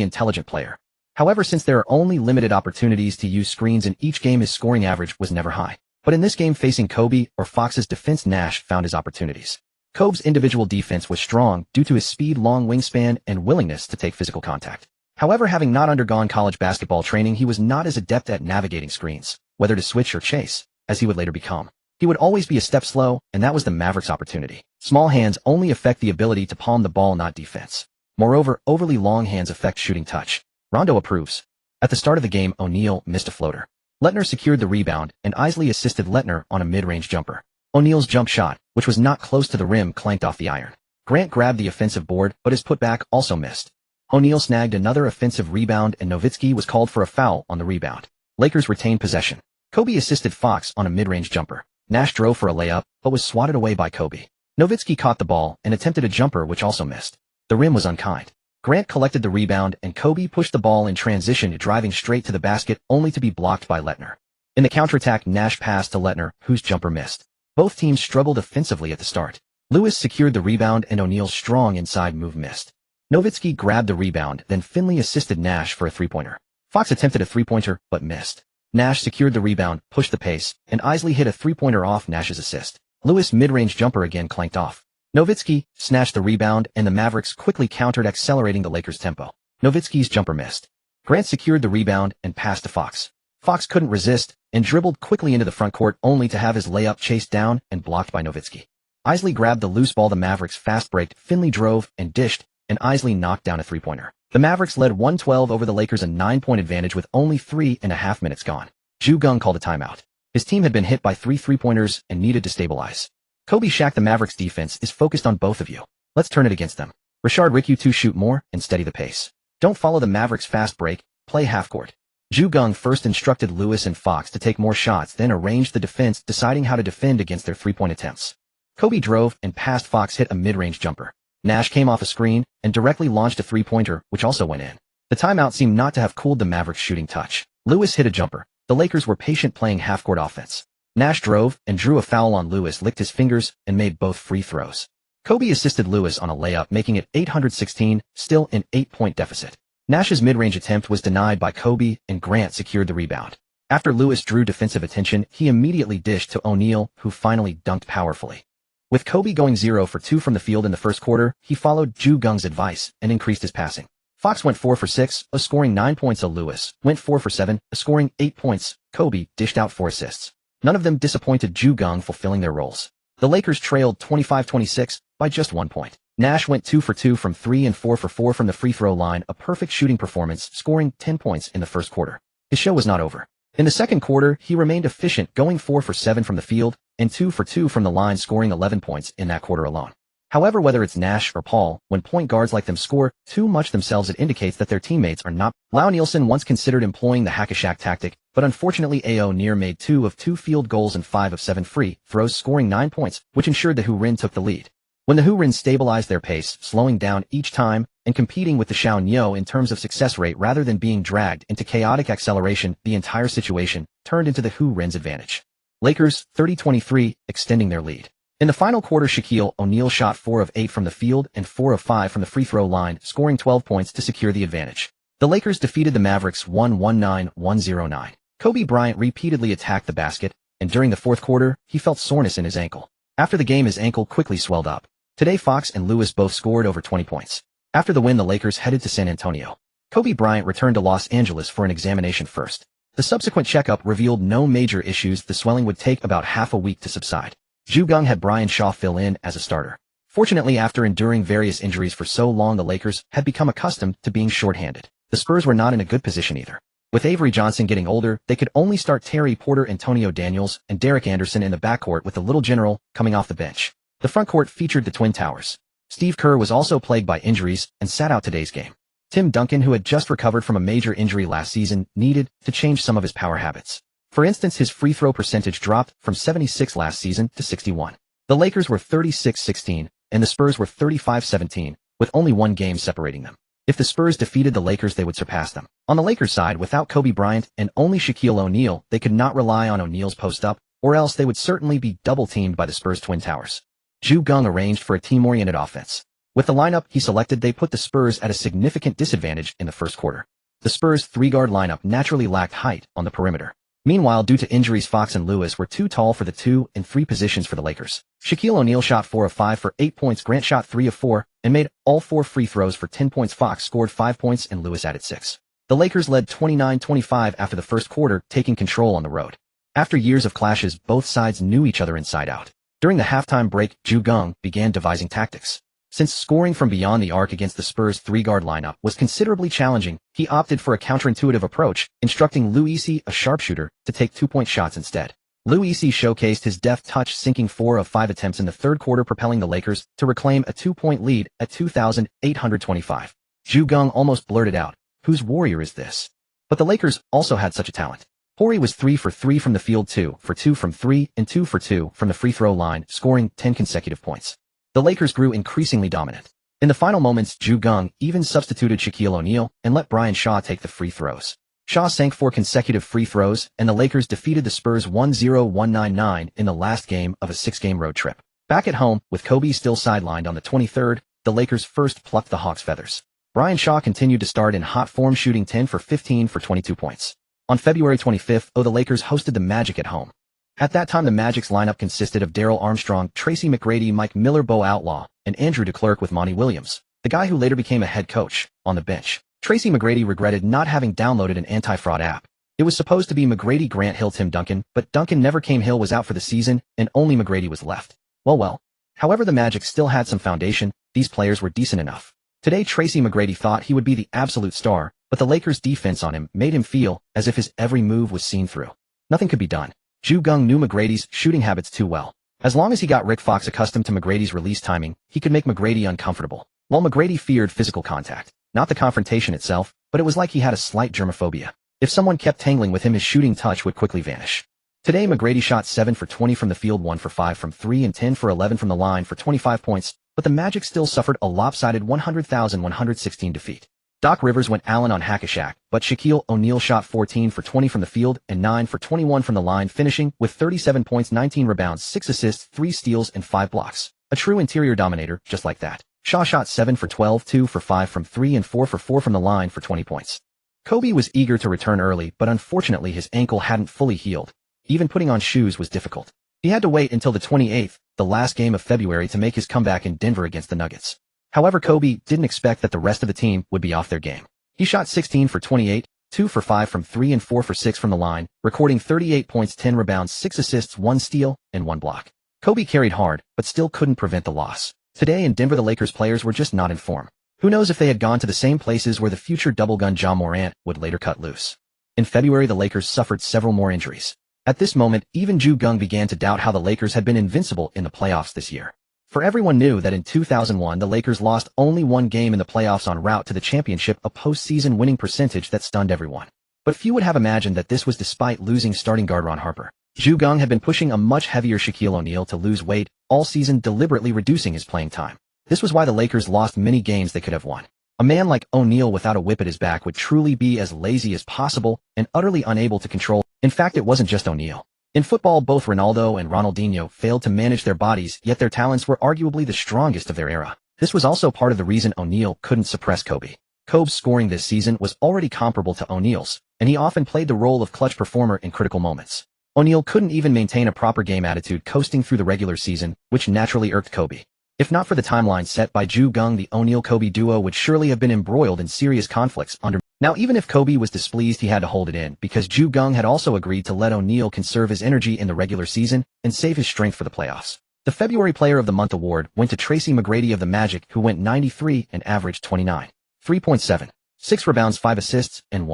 intelligent player. However, since there are only limited opportunities to use screens in each game, his scoring average was never high. But in this game facing Kobe or Fox's defense, Nash found his opportunities. Kobe's individual defense was strong due to his speed, long wingspan, and willingness to take physical contact. However, having not undergone college basketball training, he was not as adept at navigating screens, whether to switch or chase, as he would later become. He would always be a step slow, and that was the Mavericks' opportunity. Small hands only affect the ability to palm the ball, not defense. Moreover, overly long hands affect shooting touch. Rondo approves. At the start of the game, O'Neal missed a floater. Lettner secured the rebound, and Eisley assisted Lettner on a mid-range jumper. O'Neal's jump shot, which was not close to the rim, clanked off the iron. Grant grabbed the offensive board, but his putback also missed. O'Neal snagged another offensive rebound, and Nowitzki was called for a foul on the rebound. Lakers retained possession. Kobe assisted Fox on a mid-range jumper. Nash drove for a layup, but was swatted away by Kobe. Nowitzki caught the ball and attempted a jumper which also missed. The rim was unkind. Grant collected the rebound, and Kobe pushed the ball in transition, driving straight to the basket, only to be blocked by Lettner. In the counterattack, Nash passed to Lettner, whose jumper missed. Both teams struggled offensively at the start. Lewis secured the rebound, and O'Neal's strong inside move missed. Nowitzki grabbed the rebound, then Finley assisted Nash for a three-pointer. Fox attempted a three-pointer, but missed. Nash secured the rebound, pushed the pace, and Eisley hit a three-pointer off Nash's assist. Lewis' mid-range jumper again clanked off. Nowitzki snatched the rebound, and the Mavericks quickly countered, accelerating the Lakers' tempo. Nowitzki's jumper missed. Grant secured the rebound and passed to Fox. Fox couldn't resist and dribbled quickly into the front court, only to have his layup chased down and blocked by Nowitzki. Eisley grabbed the loose ball. The Mavericks fast breaked. Finley drove and dished, and Eisley knocked down a three-pointer. The Mavericks led 112 over the Lakers, a 9-point advantage with only 3.5 minutes gone. Geng called a timeout. His team had been hit by 3 three-pointers and needed to stabilize. Kobe Shaq, the Mavericks defense is focused on both of you. Let's turn it against them. Rashard, Rick, you two shoot more and steady the pace. Don't follow the Mavericks fast break, play half-court. Geng first instructed Lewis and Fox to take more shots, then arranged the defense, deciding how to defend against their three-point attempts. Kobe drove and passed. Fox hit a mid-range jumper. Nash came off a screen and directly launched a three-pointer, which also went in. The timeout seemed not to have cooled the Mavericks' shooting touch. Lewis hit a jumper. The Lakers were patient, playing half-court offense. Nash drove and drew a foul on Lewis, licked his fingers, and made both free throws. Kobe assisted Lewis on a layup, making it 816, still an 8-point deficit. Nash's mid-range attempt was denied by Kobe, and Grant secured the rebound. After Lewis drew defensive attention, he immediately dished to O'Neal, who finally dunked powerfully. With Kobe going 0 for 2 from the field in the first quarter, he followed Geng's advice and increased his passing. Fox went 4 for 6, scoring 9 points. Lewis went 4 for 7, scoring 8 points. Kobe dished out 4 assists. None of them disappointed. Geng fulfilling their roles. The Lakers trailed 25-26 by just 1 point. Nash went 2 for 2 from 3 and 4 for 4 from the free throw line, a perfect shooting performance, scoring 10 points in the first quarter. His show was not over. In the second quarter, he remained efficient, going 4 for 7 from the field and 2 for 2 from the line, scoring 11 points in that quarter alone. However, whether it's Nash or Paul, when point guards like them score too much themselves, it indicates that their teammates are not. Lau Nielsen once considered employing the hack-a-shack tactic, but unfortunately O'Neal made 2 of 2 field goals and 5 of 7 free throws, scoring 9 points, which ensured the Hurin took the lead. When the Hurin stabilized their pace, slowing down each time, and competing with the Xiao in terms of success rate rather than being dragged into chaotic acceleration. The entire situation turned into the Hu-Ren's advantage. Lakers, 30-23, extending their lead. In the final quarter, Shaquille O'Neal shot 4 of 8 from the field and 4 of 5 from the free throw line, scoring 12 points to secure the advantage. The Lakers defeated the Mavericks 119-109. Kobe Bryant repeatedly attacked the basket, and during the fourth quarter, he felt soreness in his ankle. After the game, his ankle quickly swelled up. Today, Fox and Lewis both scored over 20 points. After the win, the Lakers headed to San Antonio. Kobe Bryant returned to Los Angeles for an examination first. The subsequent checkup revealed no major issues. The swelling would take about half a week to subside. Geng had Brian Shaw fill in as a starter. Fortunately, after enduring various injuries for so long, the Lakers had become accustomed to being shorthanded. The Spurs were not in a good position either. With Avery Johnson getting older, they could only start Terry Porter, Antonio Daniels, and Derek Anderson in the backcourt, with the Little General coming off the bench. The frontcourt featured the Twin Towers. Steve Kerr was also plagued by injuries and sat out today's game. Tim Duncan, who had just recovered from a major injury last season, needed to change some of his power habits. For instance, his free throw percentage dropped from 76 last season to 61. The Lakers were 36-16, and the Spurs were 35-17, with only one game separating them. If the Spurs defeated the Lakers, they would surpass them. On the Lakers side, without Kobe Bryant and only Shaquille O'Neal, they could not rely on O'Neal's post-up, or else they would certainly be double-teamed by the Spurs' Twin Towers. Geng arranged for a team-oriented offense. With the lineup he selected, they put the Spurs at a significant disadvantage in the first quarter. The Spurs' three-guard lineup naturally lacked height on the perimeter. Meanwhile, due to injuries, Fox and Lewis were too tall for the 2 and 3 positions for the Lakers. Shaquille O'Neal shot 4 of 5 for 8 points, Grant shot 3 of 4, and made all 4 free throws for 10 points. Fox scored 5 points and Lewis added 6. The Lakers led 29-25 after the first quarter, taking control on the road. After years of clashes, both sides knew each other inside out. During the halftime break, Geng began devising tactics. Since scoring from beyond the arc against the Spurs' three-guard lineup was considerably challenging, he opted for a counterintuitive approach, instructing Louisi, a sharpshooter, to take 2-point shots instead. Louisi showcased his deft touch, sinking 4 of 5 attempts in the third quarter, propelling the Lakers to reclaim a 2-point lead at 2,825. Geng almost blurted out, "Whose warrior is this?" But the Lakers also had such a talent. Horry was 3 for 3 from the field, 2 for 2 from 3, and 2 for 2 from the free throw line, scoring 10 consecutive points. The Lakers grew increasingly dominant. In the final moments, Geng even substituted Shaquille O'Neal and let Brian Shaw take the free throws. Shaw sank 4 consecutive free throws, and the Lakers defeated the Spurs 1-0-199 in the last game of a 6-game road trip. Back at home, with Kobe still sidelined on the 23rd, the Lakers first plucked the Hawks' feathers. Brian Shaw continued to start in hot form, shooting 10 for 15 for 22 points. On February 25th, the Lakers hosted the Magic at home. At that time, the Magic's lineup consisted of Darrell Armstrong, Tracy McGrady, Mike Miller, Bo Outlaw, and Andrew DeClercq, with Monty Williams, the guy who later became a head coach, on the bench. Tracy McGrady regretted not having downloaded an anti-fraud app. It was supposed to be McGrady, Grant, Hill, Tim Duncan, but Duncan never came. Hill was out for the season, and only McGrady was left. Well. However, the Magic still had some foundation. These players were decent enough. Today, Tracy McGrady thought he would be the absolute star, but the Lakers' defense on him made him feel as if his every move was seen through. Nothing could be done. Geng knew McGrady's shooting habits too well. As long as he got Rick Fox accustomed to McGrady's release timing, he could make McGrady uncomfortable. While McGrady feared physical contact, not the confrontation itself, but it was like he had a slight germophobia. If someone kept tangling with him, his shooting touch would quickly vanish. Today, McGrady shot 7 for 20 from the field, 1 for 5 from 3, and 10 for 11 from the line for 25 points, but the Magic still suffered a lopsided 100,116 defeat. Doc Rivers went Allen on Hack-a-Shaq, but Shaquille O'Neal shot 14 for 20 from the field and 9 for 21 from the line, finishing with 37 points, 19 rebounds, 6 assists, 3 steals, and 5 blocks. A true interior dominator, just like that. Shaw shot 7 for 12, 2 for 5 from 3, and 4 for 4 from the line for 20 points. Kobe was eager to return early, but unfortunately his ankle hadn't fully healed. Even putting on shoes was difficult. He had to wait until the 28th, the last game of February, to make his comeback in Denver against the Nuggets. However, Kobe didn't expect that the rest of the team would be off their game. He shot 16 for 28, 2 for 5 from 3, and 4 for 6 from the line, recording 38 points, 10 rebounds, 6 assists, 1 steal, and 1 block. Kobe carried hard, but still couldn't prevent the loss. Today in Denver, the Lakers players were just not in form. Who knows if they had gone to the same places where the future double-gun Ja Morant would later cut loose. In February, the Lakers suffered several more injuries. At this moment, even Geng began to doubt how the Lakers had been invincible in the playoffs this year. For everyone knew that in 2001 the Lakers lost only one game in the playoffs en route to the championship, a postseason winning percentage that stunned everyone. But few would have imagined that this was despite losing starting guard Ron Harper. Geng had been pushing a much heavier Shaquille O'Neal to lose weight all season, deliberately reducing his playing time. This was why the Lakers lost many games they could have won. A man like O'Neal without a whip at his back would truly be as lazy as possible and utterly unable to control. In fact, it wasn't just O'Neal. In football, both Ronaldo and Ronaldinho failed to manage their bodies, yet their talents were arguably the strongest of their era. This was also part of the reason O'Neal couldn't suppress Kobe. Kobe's scoring this season was already comparable to O'Neal's, and he often played the role of clutch performer in critical moments. O'Neal couldn't even maintain a proper game attitude coasting through the regular season, which naturally irked Kobe. If not for the timeline set by Geng, the O'Neal-Kobe duo would surely have been embroiled in serious conflicts under. Now, even if Kobe was displeased, he had to hold it in because Geng had also agreed to let O'Neal conserve his energy in the regular season and save his strength for the playoffs. The February Player of the Month award went to Tracy McGrady of the Magic, who went 93 and averaged 29. 3.7. 6 rebounds, 5 assists, and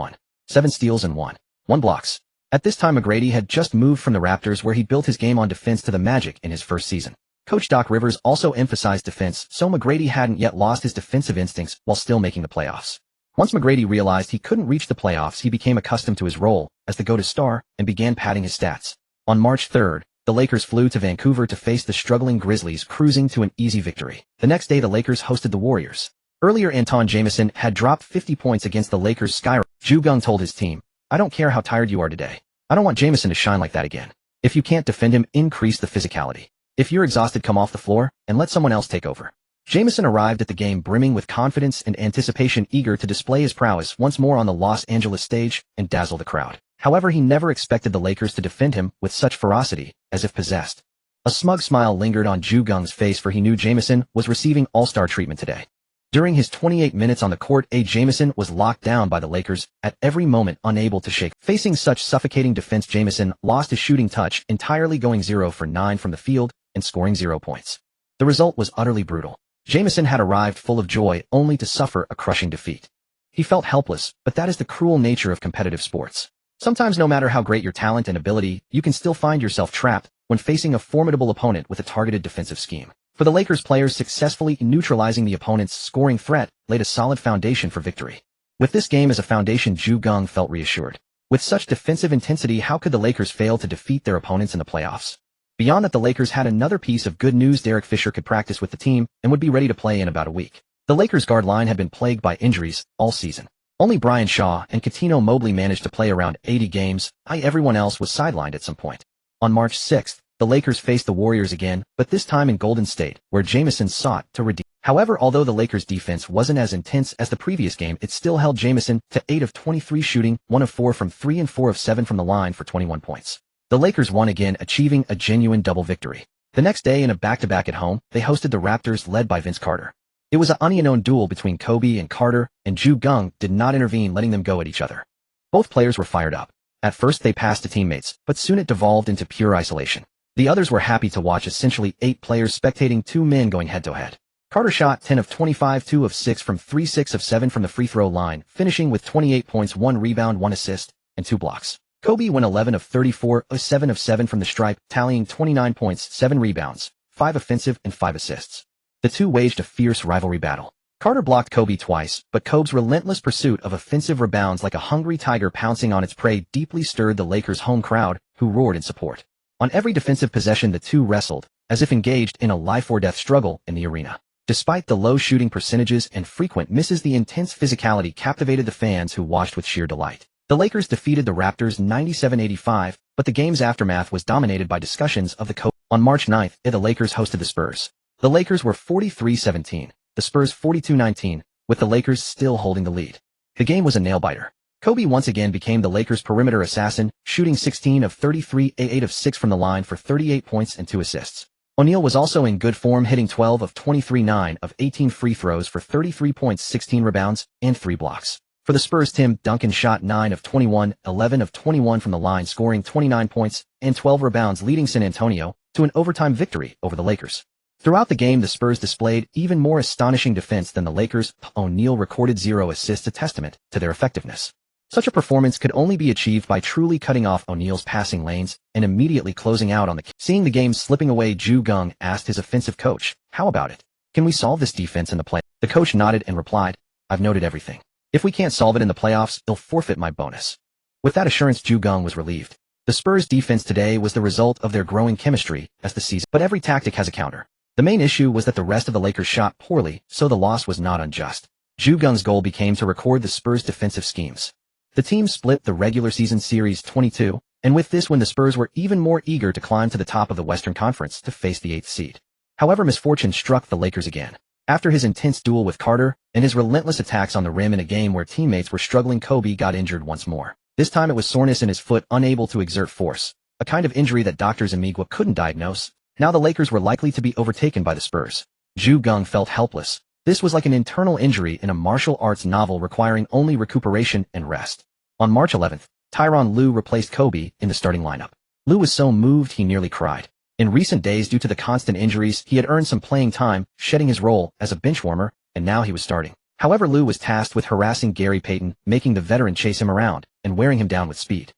7 steals and 1 blocks. At this time, McGrady had just moved from the Raptors, where he built his game on defense, to the Magic in his first season. Coach Doc Rivers also emphasized defense, so McGrady hadn't yet lost his defensive instincts while still making the playoffs. Once McGrady realized he couldn't reach the playoffs, he became accustomed to his role as the go-to star and began padding his stats. On March 3rd, the Lakers flew to Vancouver to face the struggling Grizzlies, cruising to an easy victory. The next day, the Lakers hosted the Warriors. Earlier, Antawn Jamison had dropped 50 points against the Lakers' skyrocket. Geng told his team, "I don't care how tired you are today. I don't want Jamison to shine like that again. If you can't defend him, increase the physicality. If you're exhausted, come off the floor and let someone else take over." Jamison arrived at the game brimming with confidence and anticipation, eager to display his prowess once more on the Los Angeles stage and dazzle the crowd. However, he never expected the Lakers to defend him with such ferocity, as if possessed. A smug smile lingered on Geng's face, for he knew Jamison was receiving all-star treatment today. During his 28 minutes on the court, Jamison was locked down by the Lakers at every moment, unable to shake. Facing such suffocating defense, Jamison lost his shooting touch entirely, going 0 for 9 from the field and scoring 0 points. The result was utterly brutal. Jamison had arrived full of joy, only to suffer a crushing defeat. He felt helpless, but that is the cruel nature of competitive sports. Sometimes, no matter how great your talent and ability, you can still find yourself trapped when facing a formidable opponent with a targeted defensive scheme. For the Lakers, players successfully neutralizing the opponent's scoring threat laid a solid foundation for victory. With this game as a foundation, Geng felt reassured. With such defensive intensity, how could the Lakers fail to defeat their opponents in the playoffs? Beyond that, the Lakers had another piece of good news. Derek Fisher could practice with the team and would be ready to play in about a week. The Lakers' guard line had been plagued by injuries all season. Only Brian Shaw and Cuttino Mobley managed to play around 80 games, everyone else was sidelined at some point. On March 6th, the Lakers faced the Warriors again, but this time in Golden State, where Jamison sought to redeem. However, although the Lakers' defense wasn't as intense as the previous game, it still held Jamison to 8 of 23 shooting, 1 of 4 from 3 and 4 of 7 from the line for 21 points. The Lakers won again, achieving a genuine double victory. The next day, in a back-to-back at home, they hosted the Raptors, led by Vince Carter. It was an unknown duel between Kobe and Carter, and Geng did not intervene, letting them go at each other. Both players were fired up. At first, they passed to teammates, but soon it devolved into pure isolation. The others were happy to watch essentially 8 players spectating 2 men going head-to-head. Carter shot 10 of 25, 2 of 6 from 3, 6 of 7 from the free throw line, finishing with 28 points, 1 rebound, 1 assist, and 2 blocks. Kobe went 11 of 34, 7 of 7 from the stripe, tallying 29 points, 7 rebounds, 5 offensive, and 5 assists. The two waged a fierce rivalry battle. Carter blocked Kobe twice, but Kobe's relentless pursuit of offensive rebounds, like a hungry tiger pouncing on its prey, deeply stirred the Lakers' home crowd, who roared in support. On every defensive possession, the two wrestled, as if engaged in a life-or-death struggle in the arena. Despite the low shooting percentages and frequent misses, the intense physicality captivated the fans, who watched with sheer delight. The Lakers defeated the Raptors 97-85, but the game's aftermath was dominated by discussions of the Kobe. On March 9th, the Lakers hosted the Spurs. The Lakers were 43-17, the Spurs 42-19, with the Lakers still holding the lead. The game was a nail-biter. Kobe once again became the Lakers' perimeter assassin, shooting 16 of 33, 8 of 6 from the line for 38 points and 2 assists. O'Neal was also in good form, hitting 12 of 23, 9 of 18 free throws for 33 points, 16 rebounds, and 3 blocks. For the Spurs, Tim Duncan shot 9 of 21, 11 of 21 from the line, scoring 29 points and 12 rebounds, leading San Antonio to an overtime victory over the Lakers. Throughout the game, the Spurs displayed even more astonishing defense than the Lakers. O'Neal recorded 0 assists, a testament to their effectiveness. Such a performance could only be achieved by truly cutting off O'Neal's passing lanes and immediately closing out on the. Seeing the game slipping away, Geng asked his offensive coach, "How about it? Can we solve this defense in the play?" The coach nodded and replied, "I've noted everything. If we can't solve it in the playoffs, they'll forfeit my bonus." With that assurance, Geng was relieved. The Spurs' defense today was the result of their growing chemistry as the season. But every tactic has a counter. The main issue was that the rest of the Lakers shot poorly, so the loss was not unjust. Geng's goal became to record the Spurs' defensive schemes. The team split the regular season series 22, and with this win the Spurs were even more eager to climb to the top of the Western Conference to face the 8th seed. However, misfortune struck the Lakers again. After his intense duel with Carter and his relentless attacks on the rim in a game where teammates were struggling, Kobe got injured once more. This time it was soreness in his foot, unable to exert force, a kind of injury that doctors in Migwa couldn't diagnose. Now the Lakers were likely to be overtaken by the Spurs. Geng felt helpless. This was like an internal injury in a martial arts novel requiring only recuperation and rest. On March 11th, Tyronn Lue replaced Kobe in the starting lineup. Lue was so moved he nearly cried. In recent days, due to the constant injuries, he had earned some playing time, shedding his role as a bench warmer, and now he was starting. However, Lue was tasked with harassing Gary Payton, making the veteran chase him around, and wearing him down with speed.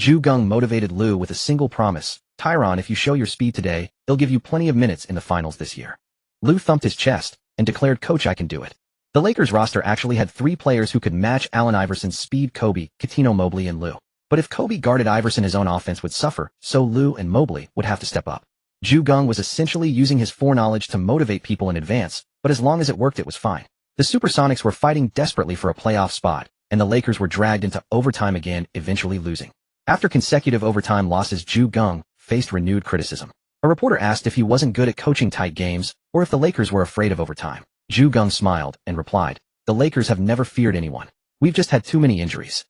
Geng motivated Lue with a single promise: Tyronn, if you show your speed today, they'll give you plenty of minutes in the finals this year. Lue thumped his chest and declared, "Coach, I can do it." The Lakers roster actually had 3 players who could match Allen Iverson's speed: Kobe, Coutinho, Mobley, and Lue. But if Kobe guarded Iverson, his own offense would suffer, so Lue and Mobley would have to step up. Geng was essentially using his foreknowledge to motivate people in advance, but as long as it worked, it was fine. The Supersonics were fighting desperately for a playoff spot, and the Lakers were dragged into overtime again, eventually losing. After consecutive overtime losses, Geng faced renewed criticism. A reporter asked if he wasn't good at coaching tight games, or if the Lakers were afraid of overtime. Geng smiled and replied, "The Lakers have never feared anyone. We've just had too many injuries."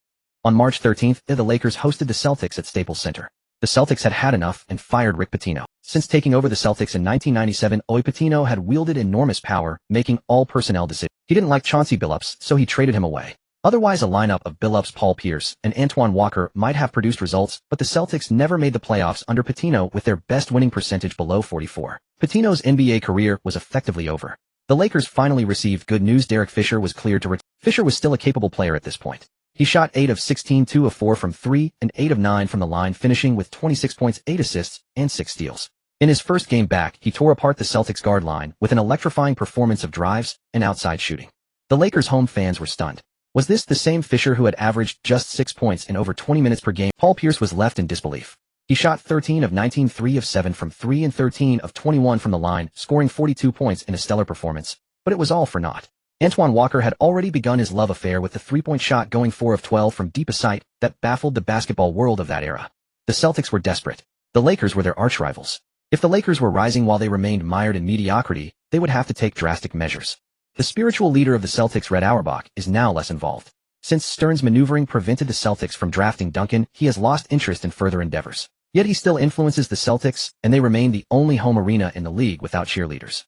On March 13th, the Lakers hosted the Celtics at Staples Center. The Celtics had had enough and fired Rick Pitino. Since taking over the Celtics in 1997, Pitino had wielded enormous power, making all personnel decisions. He didn't like Chauncey Billups, so he traded him away. Otherwise, a lineup of Billups, Paul Pierce, and Antoine Walker might have produced results, but the Celtics never made the playoffs under Pitino with their best winning percentage below 44. Pitino's NBA career was effectively over. The Lakers finally received good news: Derek Fisher was cleared to retire. Fisher was still a capable player at this point. He shot 8 of 16, 2 of 4 from 3, and 8 of 9 from the line, finishing with 26 points, 8 assists, and 6 steals. In his first game back, he tore apart the Celtics guard line with an electrifying performance of drives and outside shooting. The Lakers' home fans were stunned. Was this the same Fisher who had averaged just 6 points in over 20 minutes per game? Paul Pierce was left in disbelief. He shot 13 of 19, 3 of 7 from 3, and 13 of 21 from the line, scoring 42 points in a stellar performance, but it was all for naught. Antoine Walker had already begun his love affair with the three-point shot, going 4 of 12 from deep, a sight that baffled the basketball world of that era. The Celtics were desperate. The Lakers were their archrivals. If the Lakers were rising while they remained mired in mediocrity, they would have to take drastic measures. The spiritual leader of the Celtics, Red Auerbach, is now less involved. Since Stern's maneuvering prevented the Celtics from drafting Duncan, he has lost interest in further endeavors. Yet he still influences the Celtics, and they remain the only home arena in the league without cheerleaders.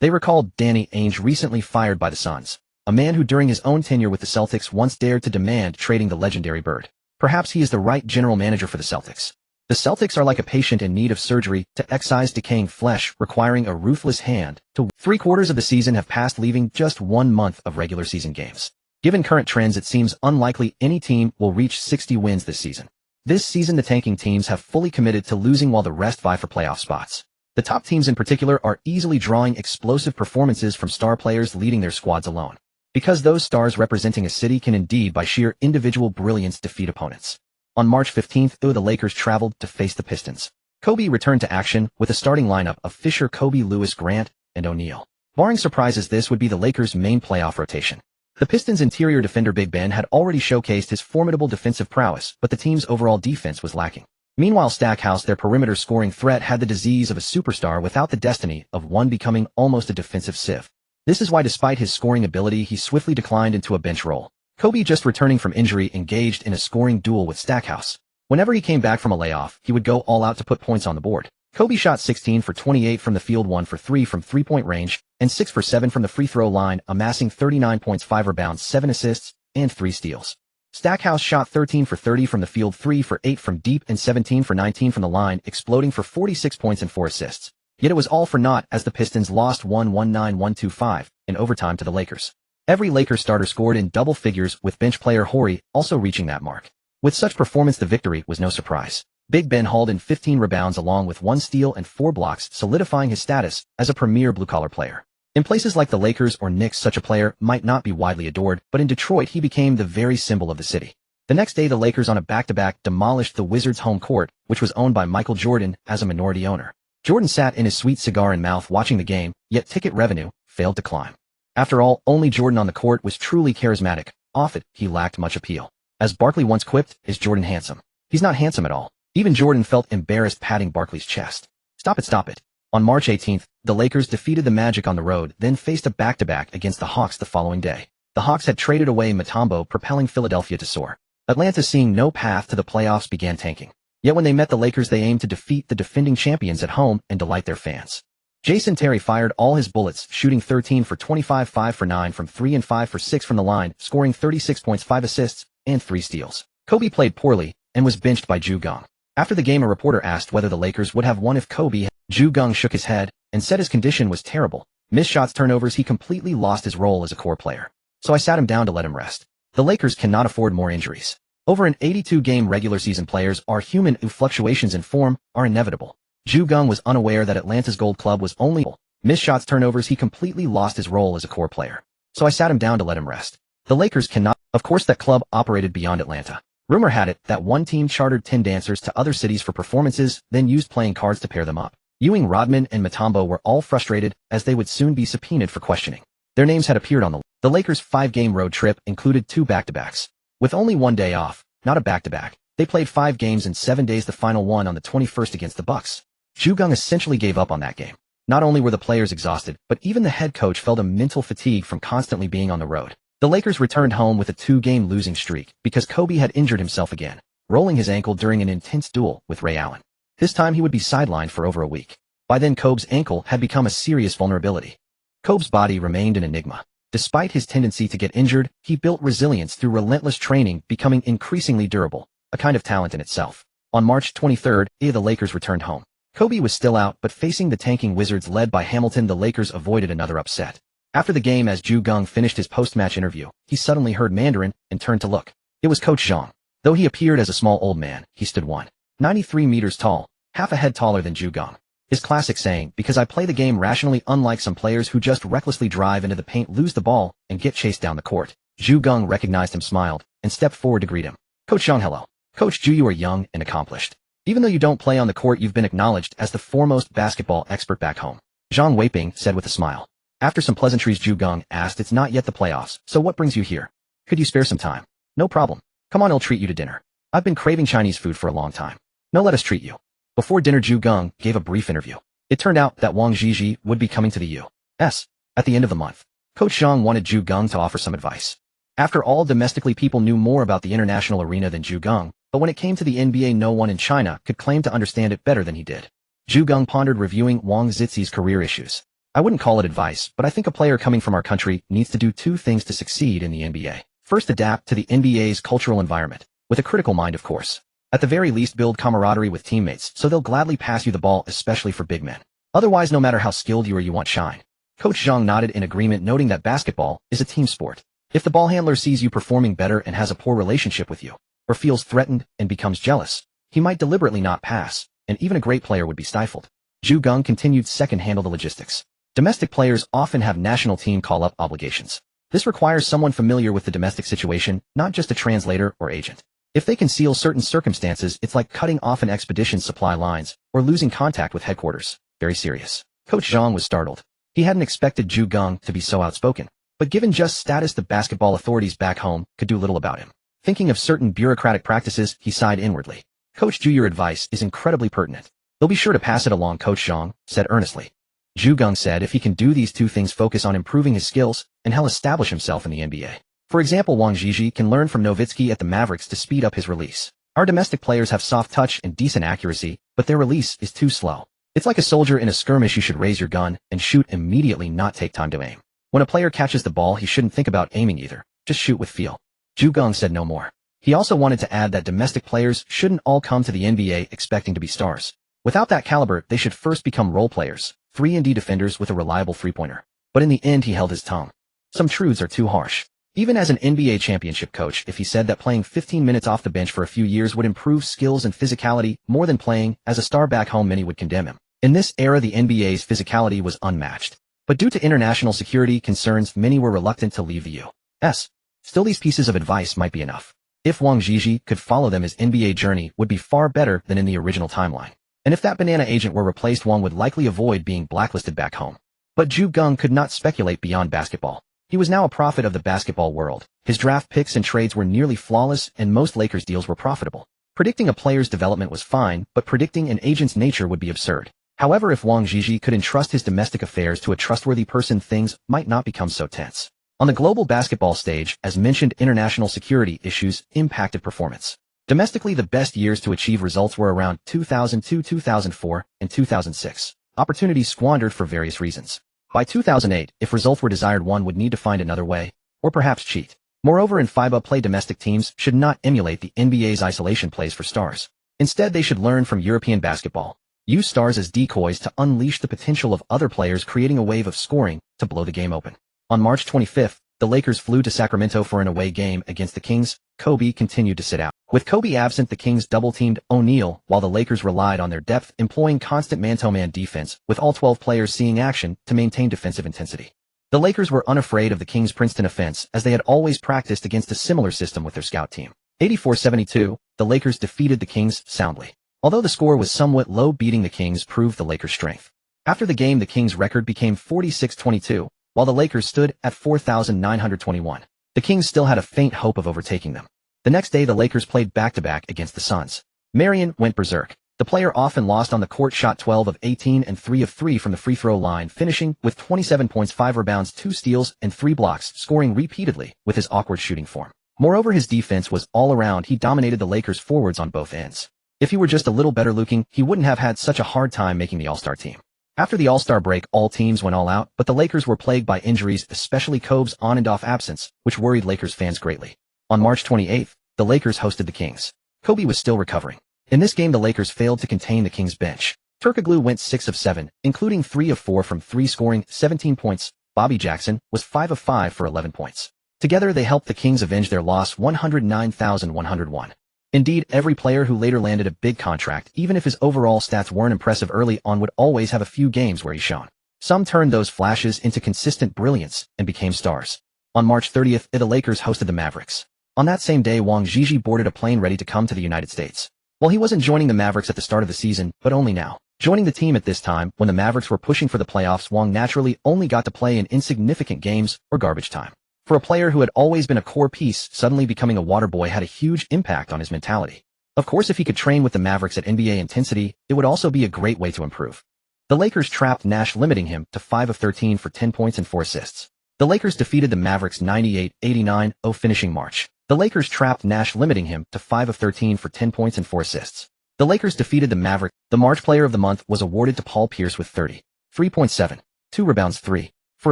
They recalled Danny Ainge, recently fired by the Suns, a man who during his own tenure with the Celtics once dared to demand trading the legendary Bird. Perhaps he is the right general manager for the Celtics. The Celtics are like a patient in need of surgery to excise decaying flesh, requiring a ruthless hand to 3/4 of the season have passed, leaving just 1 month of regular season games. Given current trends, it seems unlikely any team will reach 60 wins this season. This season, the tanking teams have fully committed to losing while the rest vie for playoff spots. The top teams in particular are easily drawing explosive performances from star players leading their squads alone. Because those stars representing a city can indeed by sheer individual brilliance defeat opponents. On March 15th, the Lakers traveled to face the Pistons. Kobe returned to action with a starting lineup of Fisher, Kobe, Lewis, Grant, and O'Neal. Barring surprises, this would be the Lakers' main playoff rotation. The Pistons' interior defender Big Ben had already showcased his formidable defensive prowess, but the team's overall defense was lacking. Meanwhile, Stackhouse, their perimeter scoring threat, had the disease of a superstar without the destiny of one, becoming almost a defensive sieve. This is why, despite his scoring ability, he swiftly declined into a bench role. Kobe, just returning from injury, engaged in a scoring duel with Stackhouse. Whenever he came back from a layoff, he would go all out to put points on the board. Kobe shot 16 for 28 from the field, 1 for 3 from three-point range, and 6 for 7 from the free throw line, amassing 39 points, 5 rebounds, 7 assists, and 3 steals. Stackhouse shot 13 for 30 from the field, 3 for 8 from deep, and 17 for 19 from the line, exploding for 46 points and 4 assists. Yet it was all for naught as the Pistons lost 119-125 in overtime to the Lakers. Every Lakers starter scored in double figures, with bench player Horry also reaching that mark. With such performance, the victory was no surprise. Big Ben hauled in 15 rebounds along with 1 steal and 4 blocks, solidifying his status as a premier blue-collar player. In places like the Lakers or Knicks, such a player might not be widely adored, but in Detroit he became the very symbol of the city. The next day, the Lakers on a back-to-back demolished the Wizards' home court, which was owned by Michael Jordan as a minority owner. Jordan sat in his sweet cigar in mouth watching the game, yet ticket revenue failed to climb. After all, only Jordan on the court was truly charismatic. Off it, he lacked much appeal. As Barkley once quipped, "Is Jordan handsome?" He's not handsome at all. Even Jordan felt embarrassed patting Barkley's chest. Stop it, stop it. On March 18th, the Lakers defeated the Magic on the road, then faced a back-to-back against the Hawks the following day. The Hawks had traded away Mutombo, propelling Philadelphia to soar. Atlanta, seeing no path to the playoffs, began tanking. Yet when they met the Lakers, they aimed to defeat the defending champions at home and delight their fans. Jason Terry fired all his bullets, shooting 13 for 25, 5 for 9 from 3 and 5 for 6 from the line, scoring 36 points, 5 assists, and 3 steals. Kobe played poorly and was benched by Geng. After the game, a reporter asked whether the Lakers would have won if Kobe had. Geng shook his head and said his condition was terrible. Missed shots, turnovers, he completely lost his role as a core player. So I sat him down to let him rest. The Lakers cannot afford more injuries. Over an 82-game regular season, players are human. Fluctuations in form are inevitable. Geng was unaware that Atlanta's Gold Club was only missed shots, turnovers, he completely lost his role as a core player. So I sat him down to let him rest. The Lakers cannot. Of course, that club operated beyond Atlanta. Rumor had it that one team chartered 10 dancers to other cities for performances, then used playing cards to pair them up. Ewing, Rodman, and Mutombo were all frustrated as they would soon be subpoenaed for questioning. Their names had appeared on the Lakers' 5-game road trip included 2 back-to-backs. With only one day off, not a back-to-back, they played 5 games in 7 days, the final one on the 21st against the Bucks. Geng essentially gave up on that game. Not only were the players exhausted, but even the head coach felt a mental fatigue from constantly being on the road. The Lakers returned home with a 2-game losing streak because Kobe had injured himself again, rolling his ankle during an intense duel with Ray Allen. This time he would be sidelined for over a week. By then, Kobe's ankle had become a serious vulnerability. Kobe's body remained an enigma. Despite his tendency to get injured, he built resilience through relentless training, becoming increasingly durable, a kind of talent in itself. On March 23rd, the Lakers returned home. Kobe was still out, but facing the tanking Wizards led by Hamilton, the Lakers avoided another upset. After the game, as Geng finished his post-match interview, he suddenly heard Mandarin and turned to look. It was Coach Zhang. Though he appeared as a small old man, he stood 193 meters tall, half a head taller than Geng. His classic saying, "Because I play the game rationally, unlike some players who just recklessly drive into the paint, lose the ball, and get chased down the court." Geng recognized him, smiled, and stepped forward to greet him. "Coach Zhang, hello. Coach Ju, you are young and accomplished. Even though you don't play on the court, you've been acknowledged as the foremost basketball expert back home." Zhang Weiping said with a smile. After some pleasantries, Geng asked, "It's not yet the playoffs, so what brings you here? Could you spare some time?" "No problem. Come on, I'll treat you to dinner. I've been craving Chinese food for a long time. No, let us treat you." Before dinner, Geng gave a brief interview. It turned out that Wang Zhizhi would be coming to the U.S. at the end of the month. Coach Zhang wanted Geng to offer some advice. After all, domestically people knew more about the international arena than Geng, but when it came to the NBA, no one in China could claim to understand it better than he did. Geng pondered, reviewing Wang Zhizi's career issues. "I wouldn't call it advice, but I think a player coming from our country needs to do 2 things to succeed in the NBA. First, adapt to the NBA's cultural environment, with a critical mind, of course. At the very least, build camaraderie with teammates so they'll gladly pass you the ball, especially for big men. Otherwise, no matter how skilled you are, you won't shine." Coach Zhang nodded in agreement, noting that basketball is a team sport. If the ball handler sees you performing better and has a poor relationship with you, or feels threatened and becomes jealous, he might deliberately not pass, and even a great player would be stifled. Geng continued, "Second, handle the logistics. Domestic players often have national team call-up obligations. This requires someone familiar with the domestic situation, not just a translator or agent. If they conceal certain circumstances, it's like cutting off an expedition's supply lines or losing contact with headquarters. Very serious." Coach Zhang was startled. He hadn't expected Geng to be so outspoken. But given just status, the basketball authorities back home could do little about him. Thinking of certain bureaucratic practices, he sighed inwardly. "Coach Ju, your advice is incredibly pertinent. They'll be sure to pass it along," Coach Zhang said earnestly. Geng said if he can do these 2 things, focus on improving his skills, and he'll establish himself in the NBA. For example, Wang Zhizhi can learn from Nowitzki at the Mavericks to speed up his release. Our domestic players have soft touch and decent accuracy, but their release is too slow. It's like a soldier in a skirmish. You should raise your gun and shoot immediately, not take time to aim. When a player catches the ball, he shouldn't think about aiming either. Just shoot with feel." Geng said no more. He also wanted to add that domestic players shouldn't all come to the NBA expecting to be stars. Without that caliber, they should first become role players, 3-and-D defenders with a reliable three-pointer. But in the end, he held his tongue. Some truths are too harsh. Even as an NBA championship coach, if he said that playing 15 minutes off the bench for a few years would improve skills and physicality more than playing as a star back home, many would condemn him. In this era, the NBA's physicality was unmatched. But due to international security concerns, many were reluctant to leave the U.S. Still, these pieces of advice might be enough. If Wang Zhizhi could follow them, his NBA journey would be far better than in the original timeline. And if that banana agent were replaced, Wang would likely avoid being blacklisted back home. But Geng could not speculate beyond basketball. He was now a prophet of the basketball world. His draft picks and trades were nearly flawless, and most Lakers deals were profitable. Predicting a player's development was fine, but predicting an agent's nature would be absurd. However, if Wang Zhizhi could entrust his domestic affairs to a trustworthy person, things might not become so tense. On the global basketball stage, as mentioned, international security issues impacted performance. Domestically, the best years to achieve results were around 2002, 2004, and 2006. Opportunities squandered for various reasons. By 2008, if results were desired, one would need to find another way, or perhaps cheat. Moreover, in FIBA play, domestic teams should not emulate the NBA's isolation plays for stars. Instead, they should learn from European basketball. Use stars as decoys to unleash the potential of other players, creating a wave of scoring to blow the game open. On March 25th, the Lakers flew to Sacramento for an away game against the Kings. Kobe continued to sit out. With Kobe absent, the Kings double-teamed O'Neal, while the Lakers relied on their depth, employing constant man-to-man defense, with all 12 players seeing action to maintain defensive intensity. The Lakers were unafraid of the Kings' Princeton offense, as they had always practiced against a similar system with their scout team. 84-72, the Lakers defeated the Kings soundly. Although the score was somewhat low, beating the Kings proved the Lakers' strength. After the game, the Kings' record became 46-22, while the Lakers stood at 4,921. The Kings still had a faint hope of overtaking them. The next day, the Lakers played back-to-back against the Suns. Marion went berserk. The player often lost on the court, shot 12 of 18 and 3 of 3 from the free throw line, finishing with 27 points, 5 rebounds, 2 steals, and 3 blocks, scoring repeatedly with his awkward shooting form. Moreover, his defense was all around. He dominated the Lakers forwards on both ends. If he were just a little better looking, he wouldn't have had such a hard time making the All-Star team. After the All-Star break, all teams went all out, but the Lakers were plagued by injuries, especially Kobe's on and off absence, which worried Lakers fans greatly. On March 28th, the Lakers hosted the Kings. Kobe was still recovering. In this game, the Lakers failed to contain the Kings' bench. Turkoglu went 6 of 7, including 3 of 4 from 3, scoring 17 points. Bobby Jackson was 5 of 5 for 11 points. Together, they helped the Kings avenge their loss 109,101. Indeed, every player who later landed a big contract, even if his overall stats weren't impressive early on, would always have a few games where he shone. Some turned those flashes into consistent brilliance and became stars. On March 30th, the Lakers hosted the Mavericks. On that same day, Wang Zhizhi boarded a plane ready to come to the United States. Well, he wasn't joining the Mavericks at the start of the season, but only now. Joining the team at this time, when the Mavericks were pushing for the playoffs, Wang naturally only got to play in insignificant games or garbage time. For a player who had always been a core piece, suddenly becoming a water boy had a huge impact on his mentality. Of course, if he could train with the Mavericks at NBA intensity, it would also be a great way to improve. The Lakers trapped Nash, limiting him to 5 of 13 for 10 points and 4 assists. The Lakers defeated the Mavericks 98-89, finishing March. The Lakers trapped Nash, limiting him to 5 of 13 for 10 points and 4 assists. The Lakers defeated the Mavericks. The March Player of the Month was awarded to Paul Pierce with 3.7, 2 rebounds, 3, 4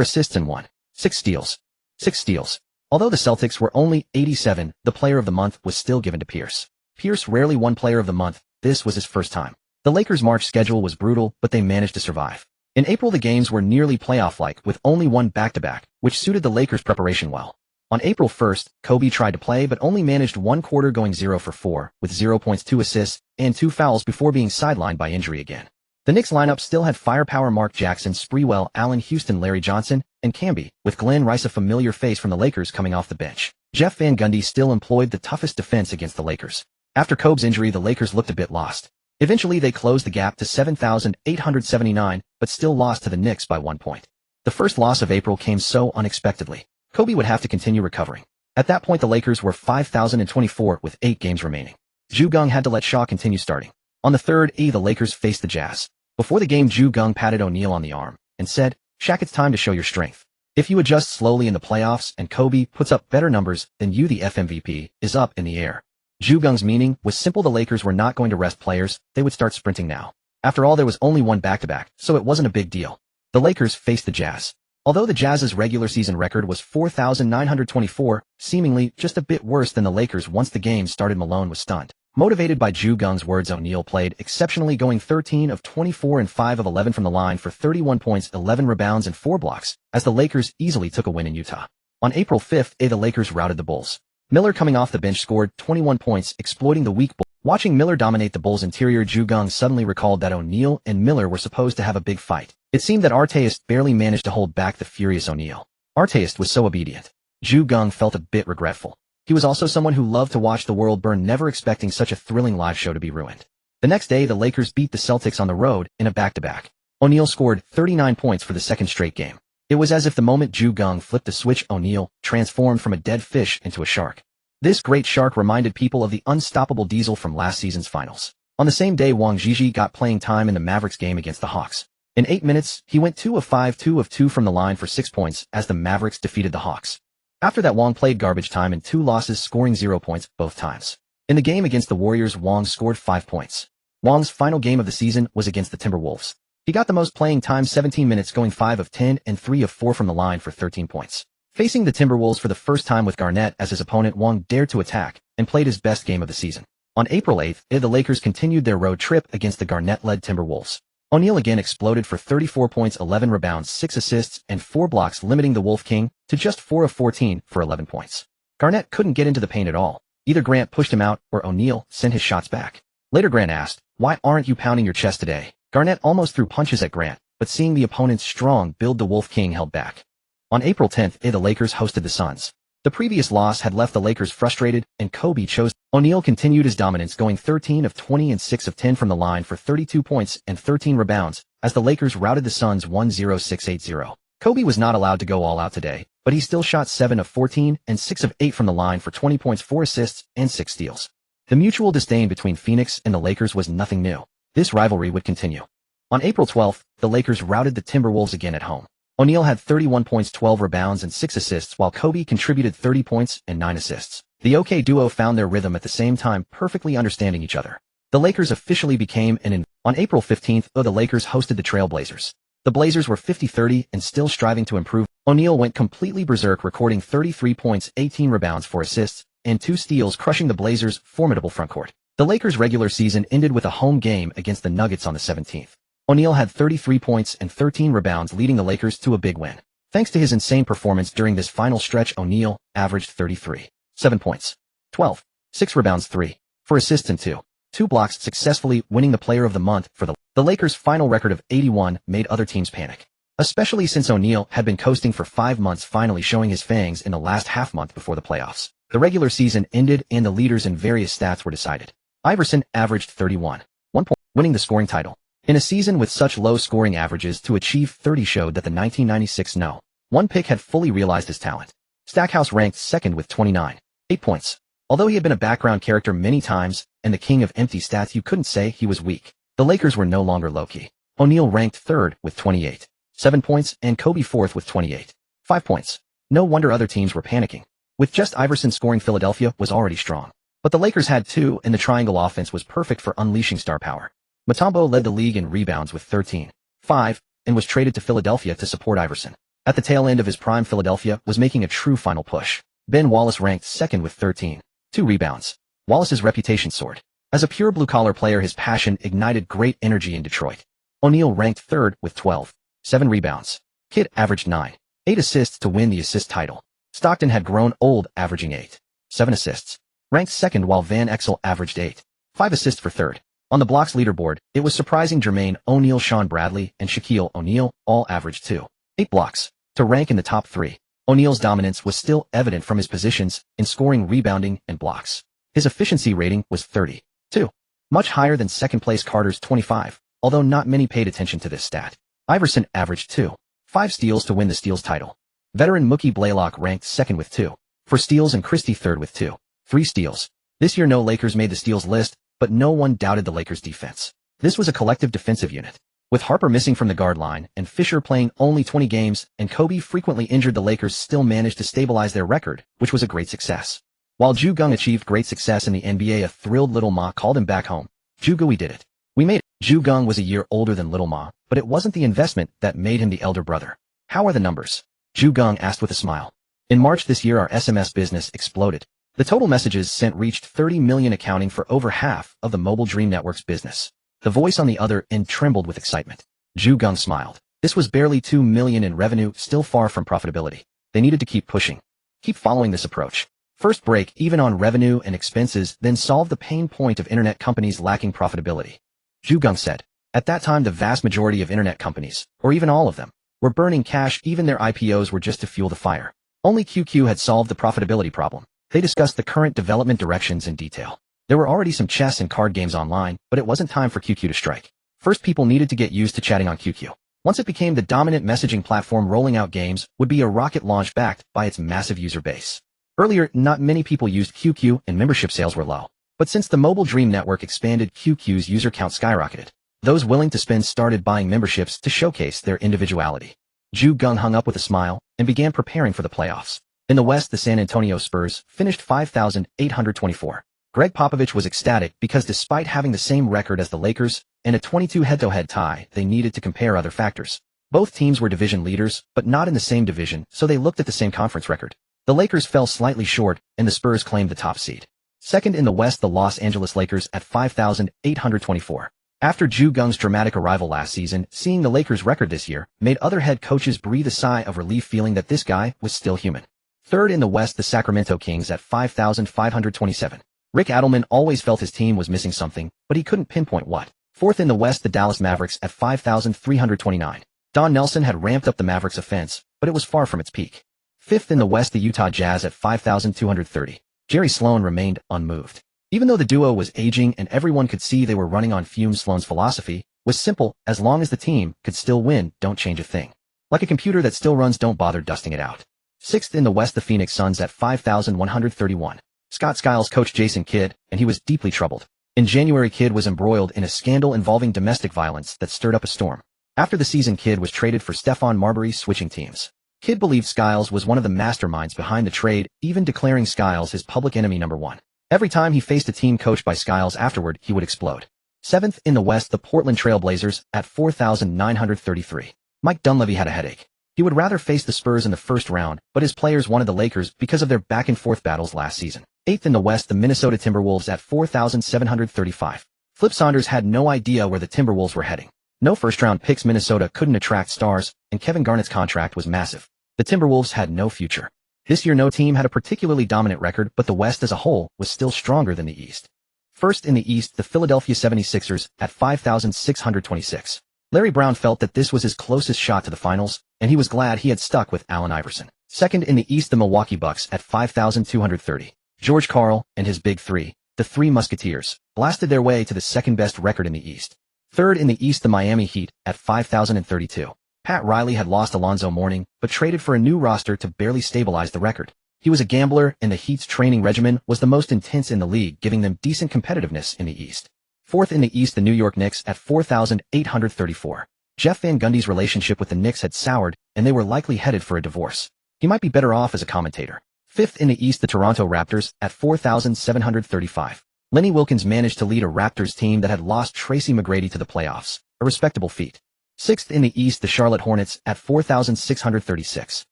assists, and 6 steals. Although the Celtics were only 87, the Player of the Month was still given to Pierce. Pierce rarely won Player of the Month. This was his first time. The Lakers' March schedule was brutal, but they managed to survive. In April, the games were nearly playoff-like, with only one back-to-back, which suited the Lakers' preparation well. On April 1st, Kobe tried to play but only managed one quarter, going 0 for 4, with 0 points, 2 assists, and 2 fouls before being sidelined by injury again. The Knicks lineup still had firepower: Mark Jackson, Sprewell, Allen Houston, Larry Johnson, and Camby, with Glenn Rice, a familiar face from the Lakers, coming off the bench. Jeff Van Gundy still employed the toughest defense against the Lakers. After Kobe's injury, the Lakers looked a bit lost. Eventually, they closed the gap to 7,879, but still lost to the Knicks by 1 point. The first loss of April came so unexpectedly. Kobe would have to continue recovering. At that point, the Lakers were 5,024 with 8 games remaining. Geng had to let Shaw continue starting. On the third, the Lakers faced the Jazz. Before the game, Geng patted O'Neal on the arm and said, "Shaq, it's time to show your strength. If you adjust slowly in the playoffs and Kobe puts up better numbers, then you, the FMVP, is up in the air." Geng's meaning was simple: the Lakers were not going to rest players, they would start sprinting now. After all, there was only one back-to-back, so it wasn't a big deal. The Lakers faced the Jazz. Although the Jazz's regular season record was 4,924, seemingly just a bit worse than the Lakers once the game started, Malone was stunned. Motivated by Geng's words, O'Neal played exceptionally, going 13 of 24 and 5 of 11 from the line for 31 points, 11 rebounds, and 4 blocks, as the Lakers easily took a win in Utah. On April 5th, the Lakers routed the Bulls. Miller, coming off the bench, scored 21 points, exploiting the weak Bulls. Watching Miller dominate the Bulls' interior, Geng suddenly recalled that O'Neal and Miller were supposed to have a big fight. It seemed that Artest barely managed to hold back the furious O'Neal. Artest was so obedient. Geng felt a bit regretful. He was also someone who loved to watch the world burn, never expecting such a thrilling live show to be ruined. The next day, the Lakers beat the Celtics on the road in a back-to-back. O'Neal scored 39 points for the second straight game. It was as if the moment Geng flipped the switch, O'Neal transformed from a dead fish into a shark. This great shark reminded people of the unstoppable Diesel from last season's finals. On the same day, Wang Zhizhi got playing time in the Mavericks game against the Hawks. In 8 minutes, he went 2 of 5, 2 of 2 from the line for 6 points as the Mavericks defeated the Hawks. After that, Wang played garbage time in 2 losses, scoring 0 points both times. In the game against the Warriors, Wang scored 5 points. Wang's final game of the season was against the Timberwolves. He got the most playing time, 17 minutes, going 5 of 10 and 3 of 4 from the line for 13 points. Facing the Timberwolves for the first time with Garnett as his opponent, Wang dared to attack and played his best game of the season. On April 8th, the Lakers continued their road trip against the Garnett-led Timberwolves. O'Neal again exploded for 34 points, 11 rebounds, 6 assists, and 4 blocks, limiting the Wolf King to just 4 of 14 for 11 points. Garnett couldn't get into the paint at all. Either Grant pushed him out or O'Neal sent his shots back. Later, Grant asked, "Why aren't you pounding your chest today?" Garnett almost threw punches at Grant, but seeing the opponent's strong build, the Wolf King held back. On April 10th, the Lakers hosted the Suns. The previous loss had left the Lakers frustrated, and Kobe chose. O'Neal continued his dominance, going 13 of 20 and 6 of 10 from the line for 32 points and 13 rebounds, as the Lakers routed the Suns 1-0-6-8-0. Kobe was not allowed to go all out today, but he still shot 7 of 14 and 6 of 8 from the line for 20 points, 4 assists, and 6 steals. The mutual disdain between Phoenix and the Lakers was nothing new. This rivalry would continue. On April 12th, the Lakers routed the Timberwolves again at home. O'Neal had 31 points, 12 rebounds, and 6 assists, while Kobe contributed 30 points and 9 assists. The OK duo found their rhythm at the same time, perfectly understanding each other. The Lakers officially became On April 15th, the Lakers hosted the Trail Blazers. The Blazers were 50-30 and still striving to improve. O'Neal went completely berserk, recording 33 points, 18 rebounds, 4 assists, and 2 steals, crushing the Blazers' formidable frontcourt. The Lakers' regular season ended with a home game against the Nuggets on the 17th. O'Neal had 33 points and 13 rebounds, leading the Lakers to a big win. Thanks to his insane performance during this final stretch, O'Neal averaged 33, 7 points, 12, 6 rebounds, 3, 4 assists, and 2 blocks, successfully winning the Player of the Month for the Lakers' final record of 81 made other teams panic, especially since O'Neal had been coasting for 5 months, finally showing his fangs in the last half month before the playoffs. The regular season ended and the leaders in various stats were decided. Iverson averaged 31, 1 point, winning the scoring title. In a season with such low scoring averages, to achieve 30 showed that the 1996 No.1 pick had fully realized his talent. Stackhouse ranked second with 29, 8 points. Although he had been a background character many times and the king of empty stats, you couldn't say he was weak. The Lakers were no longer low-key. O'Neal ranked third with 28, 7 points, and Kobe fourth with 28, 5 points. No wonder other teams were panicking. With just Iverson scoring, Philadelphia was already strong. But the Lakers had 2, and the triangle offense was perfect for unleashing star power. Mutombo led the league in rebounds with 13, 5, and was traded to Philadelphia to support Iverson. At the tail end of his prime, Philadelphia was making a true final push. Ben Wallace ranked second with 13, 2 rebounds. Wallace's reputation soared. As a pure blue-collar player, his passion ignited great energy in Detroit. O'Neal ranked third with 12, 7 rebounds. Kidd averaged 9, 8 assists to win the assist title. Stockton had grown old, averaging 8, 7 assists. Ranked second, while Van Exel averaged 8, 5 assists for third. On the blocks leaderboard, it was surprising Jermaine O'Neal, Sean Bradley, and Shaquille O'Neal all averaged 2, 8 blocks. To rank in the top 3, O'Neal's dominance was still evident from his positions in scoring, rebounding, and blocks. His efficiency rating was 32, much higher than second-place Carter's 25, although not many paid attention to this stat. Iverson averaged 2, 5 steals to win the steals title. Veteran Mookie Blaylock ranked second with 2, 4 steals, and Christie third with 2, 3 steals. This year, no Lakers made the steals list, but no one doubted the Lakers' defense. This was a collective defensive unit. With Harper missing from the guard line and Fisher playing only 20 games and Kobe frequently injured, the Lakers still managed to stabilize their record, which was a great success. While Geng achieved great success in the NBA, a thrilled Little Ma called him back home. "We did it. We made it." Geng was a year older than Little Ma, but it wasn't the investment that made him the elder brother. "How are the numbers?" Geng asked with a smile. "In March this year, our SMS business exploded. The total messages sent reached 30 million, accounting for over half of the Mobile Dream Network's business." The voice on the other end trembled with excitement. Geng smiled. This was barely 2 million in revenue, still far from profitability. They needed to keep pushing. Keep following this approach. First break even on revenue and expenses, then solve the pain point of internet companies lacking profitability. Geng said. At that time, the vast majority of internet companies, or even all of them, were burning cash. Even their IPOs were just to fuel the fire. Only QQ had solved the profitability problem. They discussed the current development directions in detail. There were already some chess and card games online, but it wasn't time for QQ to strike. First, people needed to get used to chatting on QQ. Once it became the dominant messaging platform, rolling out games would be a rocket launch backed by its massive user base. Earlier, not many people used QQ and membership sales were low. But since the Mobile Dream Network expanded, QQ's user count skyrocketed. Those willing to spend started buying memberships to showcase their individuality. Geng hung up with a smile and began preparing for the playoffs. In the West, the San Antonio Spurs finished 5,824. Greg Popovich was ecstatic because despite having the same record as the Lakers and a 22 head-to-head tie, they needed to compare other factors. Both teams were division leaders, but not in the same division, so they looked at the same conference record. The Lakers fell slightly short, and the Spurs claimed the top seed. Second in the West, the Los Angeles Lakers at 5,824. After Geng's dramatic arrival last season, seeing the Lakers' record this year made other head coaches breathe a sigh of relief, feeling that this guy was still human. Third in the West, the Sacramento Kings at 5,527. Rick Adelman always felt his team was missing something, but he couldn't pinpoint what. Fourth in the West, the Dallas Mavericks at 5,329. Don Nelson had ramped up the Mavericks' offense, but it was far from its peak. Fifth in the West, the Utah Jazz at 5,230. Jerry Sloan remained unmoved. Even though the duo was aging and everyone could see they were running on fumes, Sloan's philosophy was simple: as long as the team could still win, don't change a thing. Like a computer that still runs, don't bother dusting it out. Sixth in the West, the Phoenix Suns at 5,131. Scott Skiles coached Jason Kidd, and he was deeply troubled. In January, Kidd was embroiled in a scandal involving domestic violence that stirred up a storm. After the season, Kidd was traded for Stephon Marbury, switching teams. Kidd believed Skiles was one of the masterminds behind the trade, even declaring Skiles his public enemy number one. Every time he faced a team coached by Skiles afterward, he would explode. Seventh in the West, the Portland Trail Blazers at 4,933. Mike Dunleavy had a headache. He would rather face the Spurs in the first round, but his players wanted the Lakers because of their back-and-forth battles last season. Eighth in the West, the Minnesota Timberwolves at 4,735. Flip Saunders had no idea where the Timberwolves were heading. No first-round picks, Minnesota couldn't attract stars, and Kevin Garnett's contract was massive. The Timberwolves had no future. This year, no team had a particularly dominant record, but the West as a whole was still stronger than the East. First in the East, the Philadelphia 76ers at 5,626. Larry Brown felt that this was his closest shot to the finals, and he was glad he had stuck with Allen Iverson. Second in the East, the Milwaukee Bucks at 5,230. George Karl and his Big Three, the Three Musketeers, blasted their way to the second-best record in the East. Third in the East, the Miami Heat at 5,032. Pat Riley had lost Alonzo Mourning, but traded for a new roster to barely stabilize the record. He was a gambler, and the Heat's training regimen was the most intense in the league, giving them decent competitiveness in the East. Fourth in the East, the New York Knicks at 4,834. Jeff Van Gundy's relationship with the Knicks had soured, and they were likely headed for a divorce. He might be better off as a commentator. Fifth in the East, the Toronto Raptors at 4,735. Lenny Wilkins managed to lead a Raptors team that had lost Tracy McGrady to the playoffs, a respectable feat. Sixth in the East, the Charlotte Hornets at 4,636.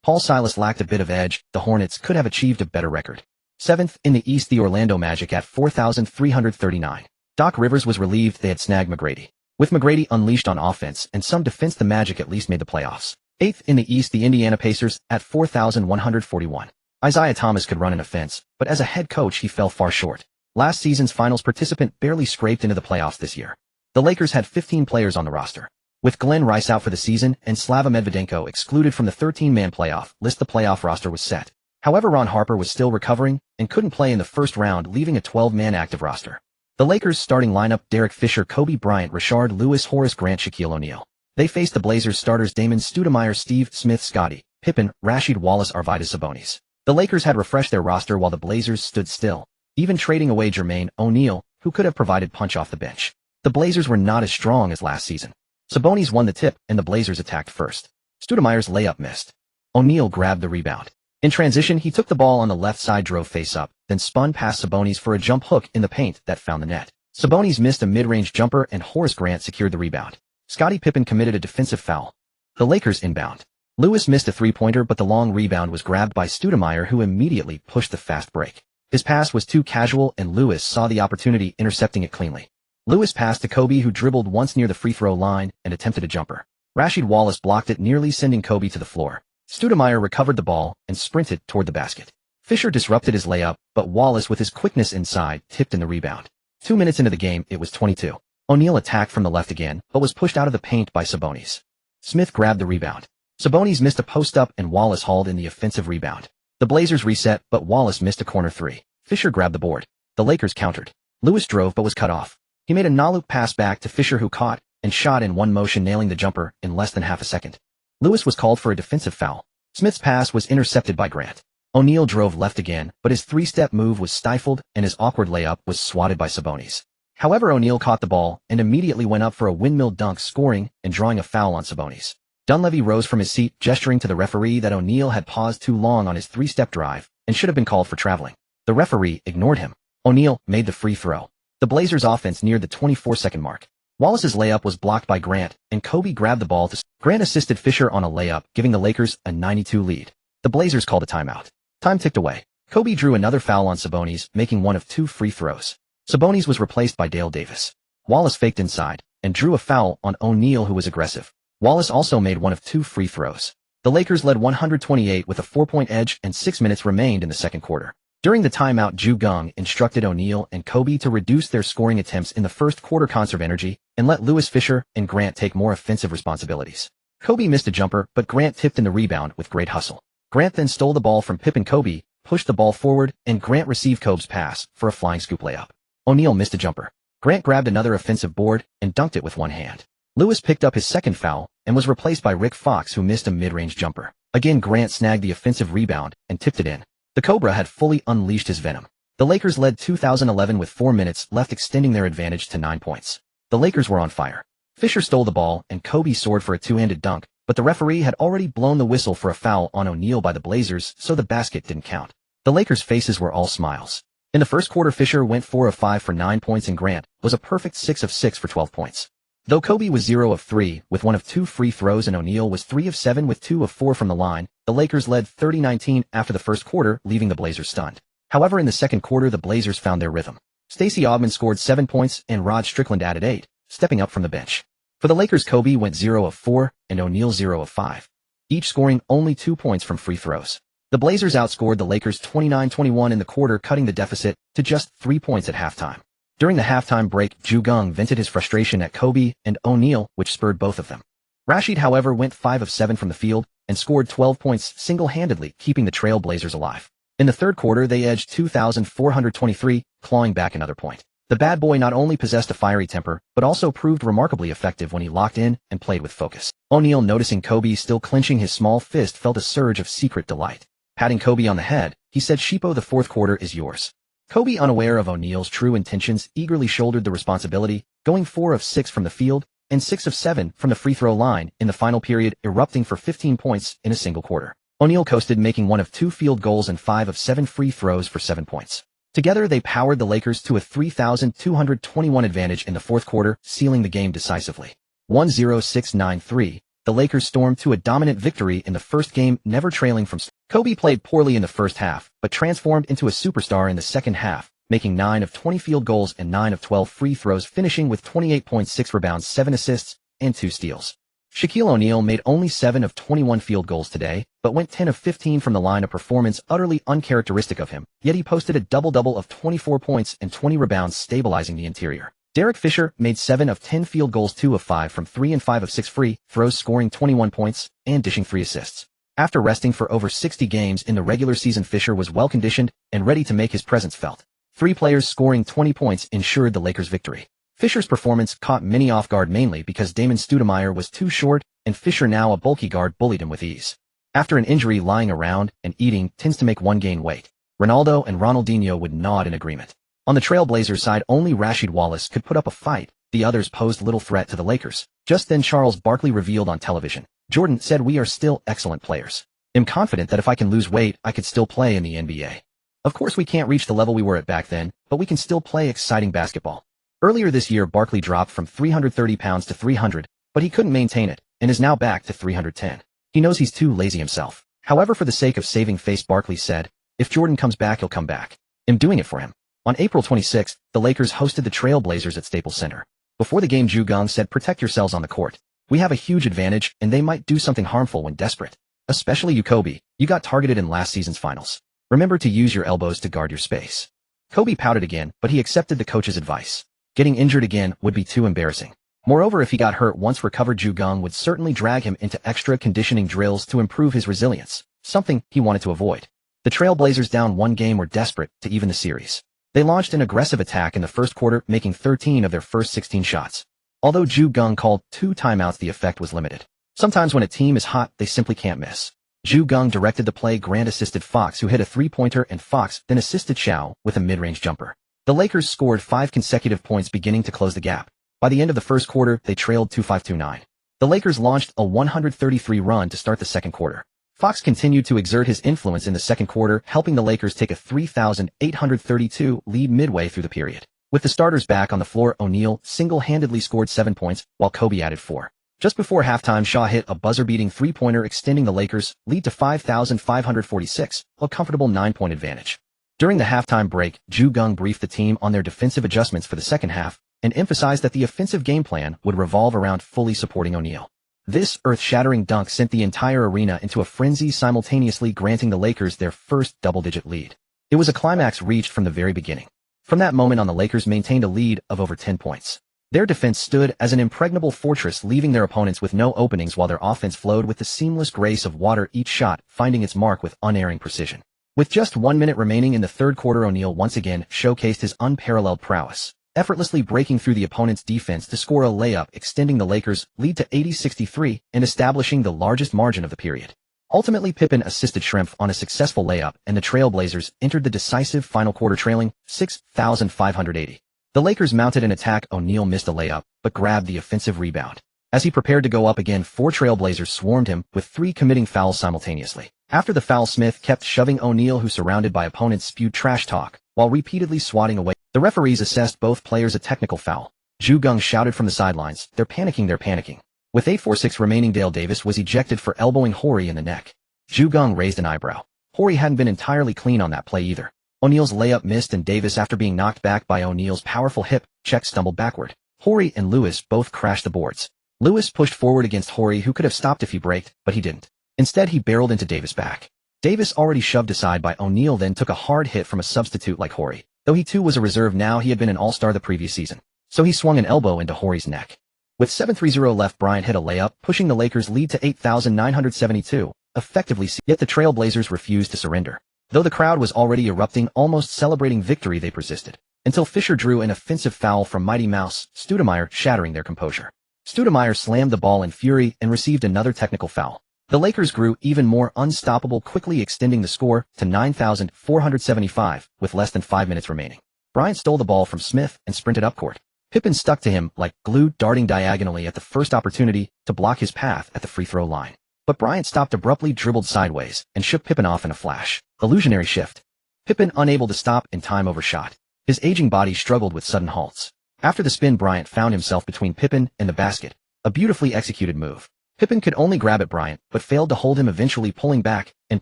Paul Silas lacked a bit of edge. The Hornets could have achieved a better record. Seventh in the East, the Orlando Magic at 4,339. Doc Rivers was relieved they had snagged McGrady. With McGrady unleashed on offense and some defense, the Magic at least made the playoffs. Eighth in the East, the Indiana Pacers at 4,141. Isaiah Thomas could run an offense, but as a head coach he fell far short. Last season's finals participant barely scraped into the playoffs this year. The Lakers had 15 players on the roster. With Glenn Rice out for the season and Slava Medvedenko excluded from the 13-man playoff list, the playoff roster was set. However, Ron Harper was still recovering and couldn't play in the first round, leaving a 12-man active roster. The Lakers' starting lineup: Derek Fisher, Kobe Bryant, Rashard Lewis, Horace Grant, Shaquille O'Neal. They faced the Blazers starters Damon Stoudemire, Steve Smith, Scottie Pippen, Rasheed Wallace, Arvydas Sabonis. The Lakers had refreshed their roster while the Blazers stood still, even trading away Jermaine O'Neal, who could have provided punch off the bench. The Blazers were not as strong as last season. Sabonis won the tip, and the Blazers attacked first. Stoudemire's layup missed. O'Neal grabbed the rebound. In transition, he took the ball on the left side, drove face up, then spun past Sabonis for a jump hook in the paint that found the net. Sabonis missed a mid-range jumper, and Horace Grant secured the rebound. Scottie Pippen committed a defensive foul. The Lakers inbound. Lewis missed a three-pointer, but the long rebound was grabbed by Stoudemire, who immediately pushed the fast break. His pass was too casual, and Lewis saw the opportunity, intercepting it cleanly. Lewis passed to Kobe, who dribbled once near the free throw line and attempted a jumper. Rasheed Wallace blocked it, nearly sending Kobe to the floor. Stoudemire recovered the ball and sprinted toward the basket. Fisher disrupted his layup, but Wallace, with his quickness inside, tipped in the rebound. 2 minutes into the game, it was 22. O'Neal attacked from the left again, but was pushed out of the paint by Sabonis. Smith grabbed the rebound. Sabonis missed a post-up, and Wallace hauled in the offensive rebound. The Blazers reset, but Wallace missed a corner three. Fisher grabbed the board. The Lakers countered. Lewis drove but was cut off. He made a no-look pass back to Fisher, who caught and shot in one motion, nailing the jumper in less than half a second. Lewis was called for a defensive foul. Smith's pass was intercepted by Grant. O'Neal drove left again, but his three-step move was stifled and his awkward layup was swatted by Sabonis. However, O'Neal caught the ball and immediately went up for a windmill dunk, scoring and drawing a foul on Sabonis. Dunleavy rose from his seat, gesturing to the referee that O'Neal had paused too long on his three-step drive and should have been called for traveling. The referee ignored him. O'Neal made the free throw. The Blazers' offense neared the 24-second mark. Wallace's layup was blocked by Grant, and Kobe grabbed the ball to Grant assisted Fisher on a layup, giving the Lakers a 92 lead. The Blazers called a timeout. Time ticked away. Kobe drew another foul on Sabonis, making one of two free throws. Sabonis was replaced by Dale Davis. Wallace faked inside and drew a foul on O'Neal, who was aggressive. Wallace also made one of two free throws. The Lakers led 128 with a 4-point edge and 6 minutes remained in the second quarter. During the timeout, Geng instructed O'Neal and Kobe to reduce their scoring attempts in the first quarter, conserve energy, and let Lewis, Fisher, and Grant take more offensive responsibilities. Kobe missed a jumper, but Grant tipped in the rebound with great hustle. Grant then stole the ball from Pip and Kobe, pushed the ball forward, and Grant received Kobe's pass for a flying scoop layup. O'Neal missed a jumper. Grant grabbed another offensive board and dunked it with one hand. Lewis picked up his second foul and was replaced by Rick Fox, who missed a mid-range jumper. Again, Grant snagged the offensive rebound and tipped it in. The Cobra had fully unleashed his venom. The Lakers led 2011 with 4 minutes left, extending their advantage to 9 points. The Lakers were on fire. Fisher stole the ball and Kobe soared for a two-handed dunk, but the referee had already blown the whistle for a foul on O'Neal by the Blazers, so the basket didn't count. The Lakers' faces were all smiles. In the first quarter, Fisher went 4 of 5 for 9 points and Grant was a perfect 6 of 6 for 12 points. Though Kobe was 0 of 3 with 1 of 2 free throws and O'Neal was 3 of 7 with 2 of 4 from the line, the Lakers led 30-19 after the first quarter, leaving the Blazers stunned. However, in the second quarter, the Blazers found their rhythm. Stacey Augmon scored 7 points and Rod Strickland added 8, stepping up from the bench. For the Lakers, Kobe went 0 of 4 and O'Neal 0 of 5, each scoring only 2 points from free throws. The Blazers outscored the Lakers 29-21 in the quarter, cutting the deficit to just 3 points at halftime. During the halftime break, Geng vented his frustration at Kobe and O'Neal, which spurred both of them. Rashid, however, went 5 of 7 from the field and scored 12 points single-handedly, keeping the Trail Blazers alive. In the third quarter, they edged 2,423, clawing back another point. The bad boy not only possessed a fiery temper, but also proved remarkably effective when he locked in and played with focus. O'Neal, noticing Kobe still clenching his small fist, felt a surge of secret delight. Patting Kobe on the head, he said, "Sheepo, the fourth quarter is yours." Kobe, unaware of O'Neal's true intentions, eagerly shouldered the responsibility, going 4 of 6 from the field and 6 of 7 from the free throw line in the final period, erupting for 15 points in a single quarter. O'Neal coasted, making 1 of 2 field goals and 5 of 7 free throws for 7 points. Together, they powered the Lakers to a 3,221 advantage in the fourth quarter, sealing the game decisively. 1-0-6-9-3, the Lakers stormed to a dominant victory in the first game, never trailing from. Kobe played poorly in the first half, but transformed into a superstar in the second half, making 9 of 20 field goals and 9 of 12 free throws, finishing with 28.6 rebounds, 7 assists, and 2 steals. Shaquille O'Neal made only 7 of 21 field goals today, but went 10 of 15 from the line, a performance utterly uncharacteristic of him, yet he posted a double-double of 24 points and 20 rebounds, stabilizing the interior. Derek Fisher made 7 of 10 field goals, 2 of 5 from 3 and 5 of 6 free throws, scoring 21 points and dishing 3 assists. After resting for over 60 games in the regular season, Fisher was well-conditioned and ready to make his presence felt. 3 players scoring 20 points ensured the Lakers' victory. Fisher's performance caught many off guard, mainly because Damon Stoudemire was too short, and Fisher, now a bulky guard, bullied him with ease. After an injury, lying around and eating tends to make one gain weight. Ronaldo and Ronaldinho would nod in agreement. On the Trail Blazers side, only Rasheed Wallace could put up a fight. The others posed little threat to the Lakers. Just then, Charles Barkley revealed on television, "Jordan said we are still excellent players. I'm confident that if I can lose weight, I could still play in the NBA. Of course, we can't reach the level we were at back then, but we can still play exciting basketball." Earlier this year, Barkley dropped from 330 pounds to 300, but he couldn't maintain it, and is now back to 310. He knows he's too lazy himself. However, for the sake of saving face, Barkley said, "If Jordan comes back, he'll come back. I'm doing it for him." On April 26th, the Lakers hosted the Trail Blazers at Staples Center. Before the game, Geng said, "Protect yourselves on the court. We have a huge advantage, and they might do something harmful when desperate. Especially you, Kobe. You got targeted in last season's finals. Remember to use your elbows to guard your space." Kobe pouted again, but he accepted the coach's advice. Getting injured again would be too embarrassing. Moreover, if he got hurt once recovered, Geng would certainly drag him into extra conditioning drills to improve his resilience, something he wanted to avoid. The Trail Blazers, down 1 game, were desperate to even the series. They launched an aggressive attack in the first quarter, making 13 of their first 16 shots. Although Geng called 2 timeouts, the effect was limited. Sometimes when a team is hot, they simply can't miss. Geng directed the play. Grant assisted Fox, who hit a 3-pointer, and Fox then assisted Xiao with a mid-range jumper. The Lakers scored 5 consecutive points, beginning to close the gap. By the end of the first quarter, they trailed 25-9. The Lakers launched a 133 run to start the second quarter. Fox continued to exert his influence in the second quarter, helping the Lakers take a 3,832 lead midway through the period. With the starters back on the floor, O'Neal single-handedly scored 7 points, while Kobe added 4. Just before halftime, Shaw hit a buzzer-beating 3-pointer, extending the Lakers' lead to 5,546, a comfortable 9-point advantage. During the halftime break, Geng briefed the team on their defensive adjustments for the second half and emphasized that the offensive game plan would revolve around fully supporting O'Neal. This earth-shattering dunk sent the entire arena into a frenzy, simultaneously granting the Lakers their first double-digit lead. It was a climax reached from the very beginning. From that moment on, the Lakers maintained a lead of over 10 points. Their defense stood as an impregnable fortress, leaving their opponents with no openings, while their offense flowed with the seamless grace of water, each shot finding its mark with unerring precision. With just 1 minute remaining in the third quarter, O'Neal once again showcased his unparalleled prowess, effortlessly breaking through the opponent's defense to score a layup, extending the Lakers' lead to 80-63 and establishing the largest margin of the period. Ultimately, Pippen assisted Shrimp on a successful layup, and the Trailblazers entered the decisive final quarter trailing 6,580. The Lakers mounted an attack. O'Neal missed a layup, but grabbed the offensive rebound. As he prepared to go up again, 4 Trailblazers swarmed him, with 3 committing fouls simultaneously. After the foul, Smith kept shoving O'Neal, who, surrounded by opponents, spewed trash talk, while repeatedly swatting away. The referees assessed both players a technical foul. Geng shouted from the sidelines, "They're panicking, they're panicking." With 8:46 remaining, Dale Davis was ejected for elbowing Horry in the neck. Geng raised an eyebrow. Horry hadn't been entirely clean on that play either. O'Neal's layup missed, and Davis, after being knocked back by O'Neal's powerful hip check, stumbled backward. Horry and Lewis both crashed the boards. Lewis pushed forward against Horry, who could have stopped if he braked, but he didn't. Instead, he barreled into Davis' back. Davis, already shoved aside by O'Neal, then took a hard hit from a substitute like Horry. Though he too was a reserve now, he had been an all-star the previous season. So he swung an elbow into Horry's neck. With 7:30 left, Bryant hit a layup, pushing the Lakers' lead to 8,972, effectively. Yet the Trailblazers refused to surrender. Though the crowd was already erupting, almost celebrating victory, they persisted, until Fisher drew an offensive foul from Mighty Mouse Stoudemire, shattering their composure. Stoudemire slammed the ball in fury and received another technical foul. The Lakers grew even more unstoppable, quickly extending the score to 9,475 with less than 5 minutes remaining. Bryant stole the ball from Smith and sprinted up court. Pippen stuck to him like glue, darting diagonally at the first opportunity to block his path at the free throw line. But Bryant stopped abruptly, dribbled sideways, and shook Pippen off in a flash. Illusionary shift. Pippen, unable to stop in time, overshot. His aging body struggled with sudden halts. After the spin, Bryant found himself between Pippen and the basket. A beautifully executed move. Pippen could only grab at Bryant, but failed to hold him, eventually pulling back and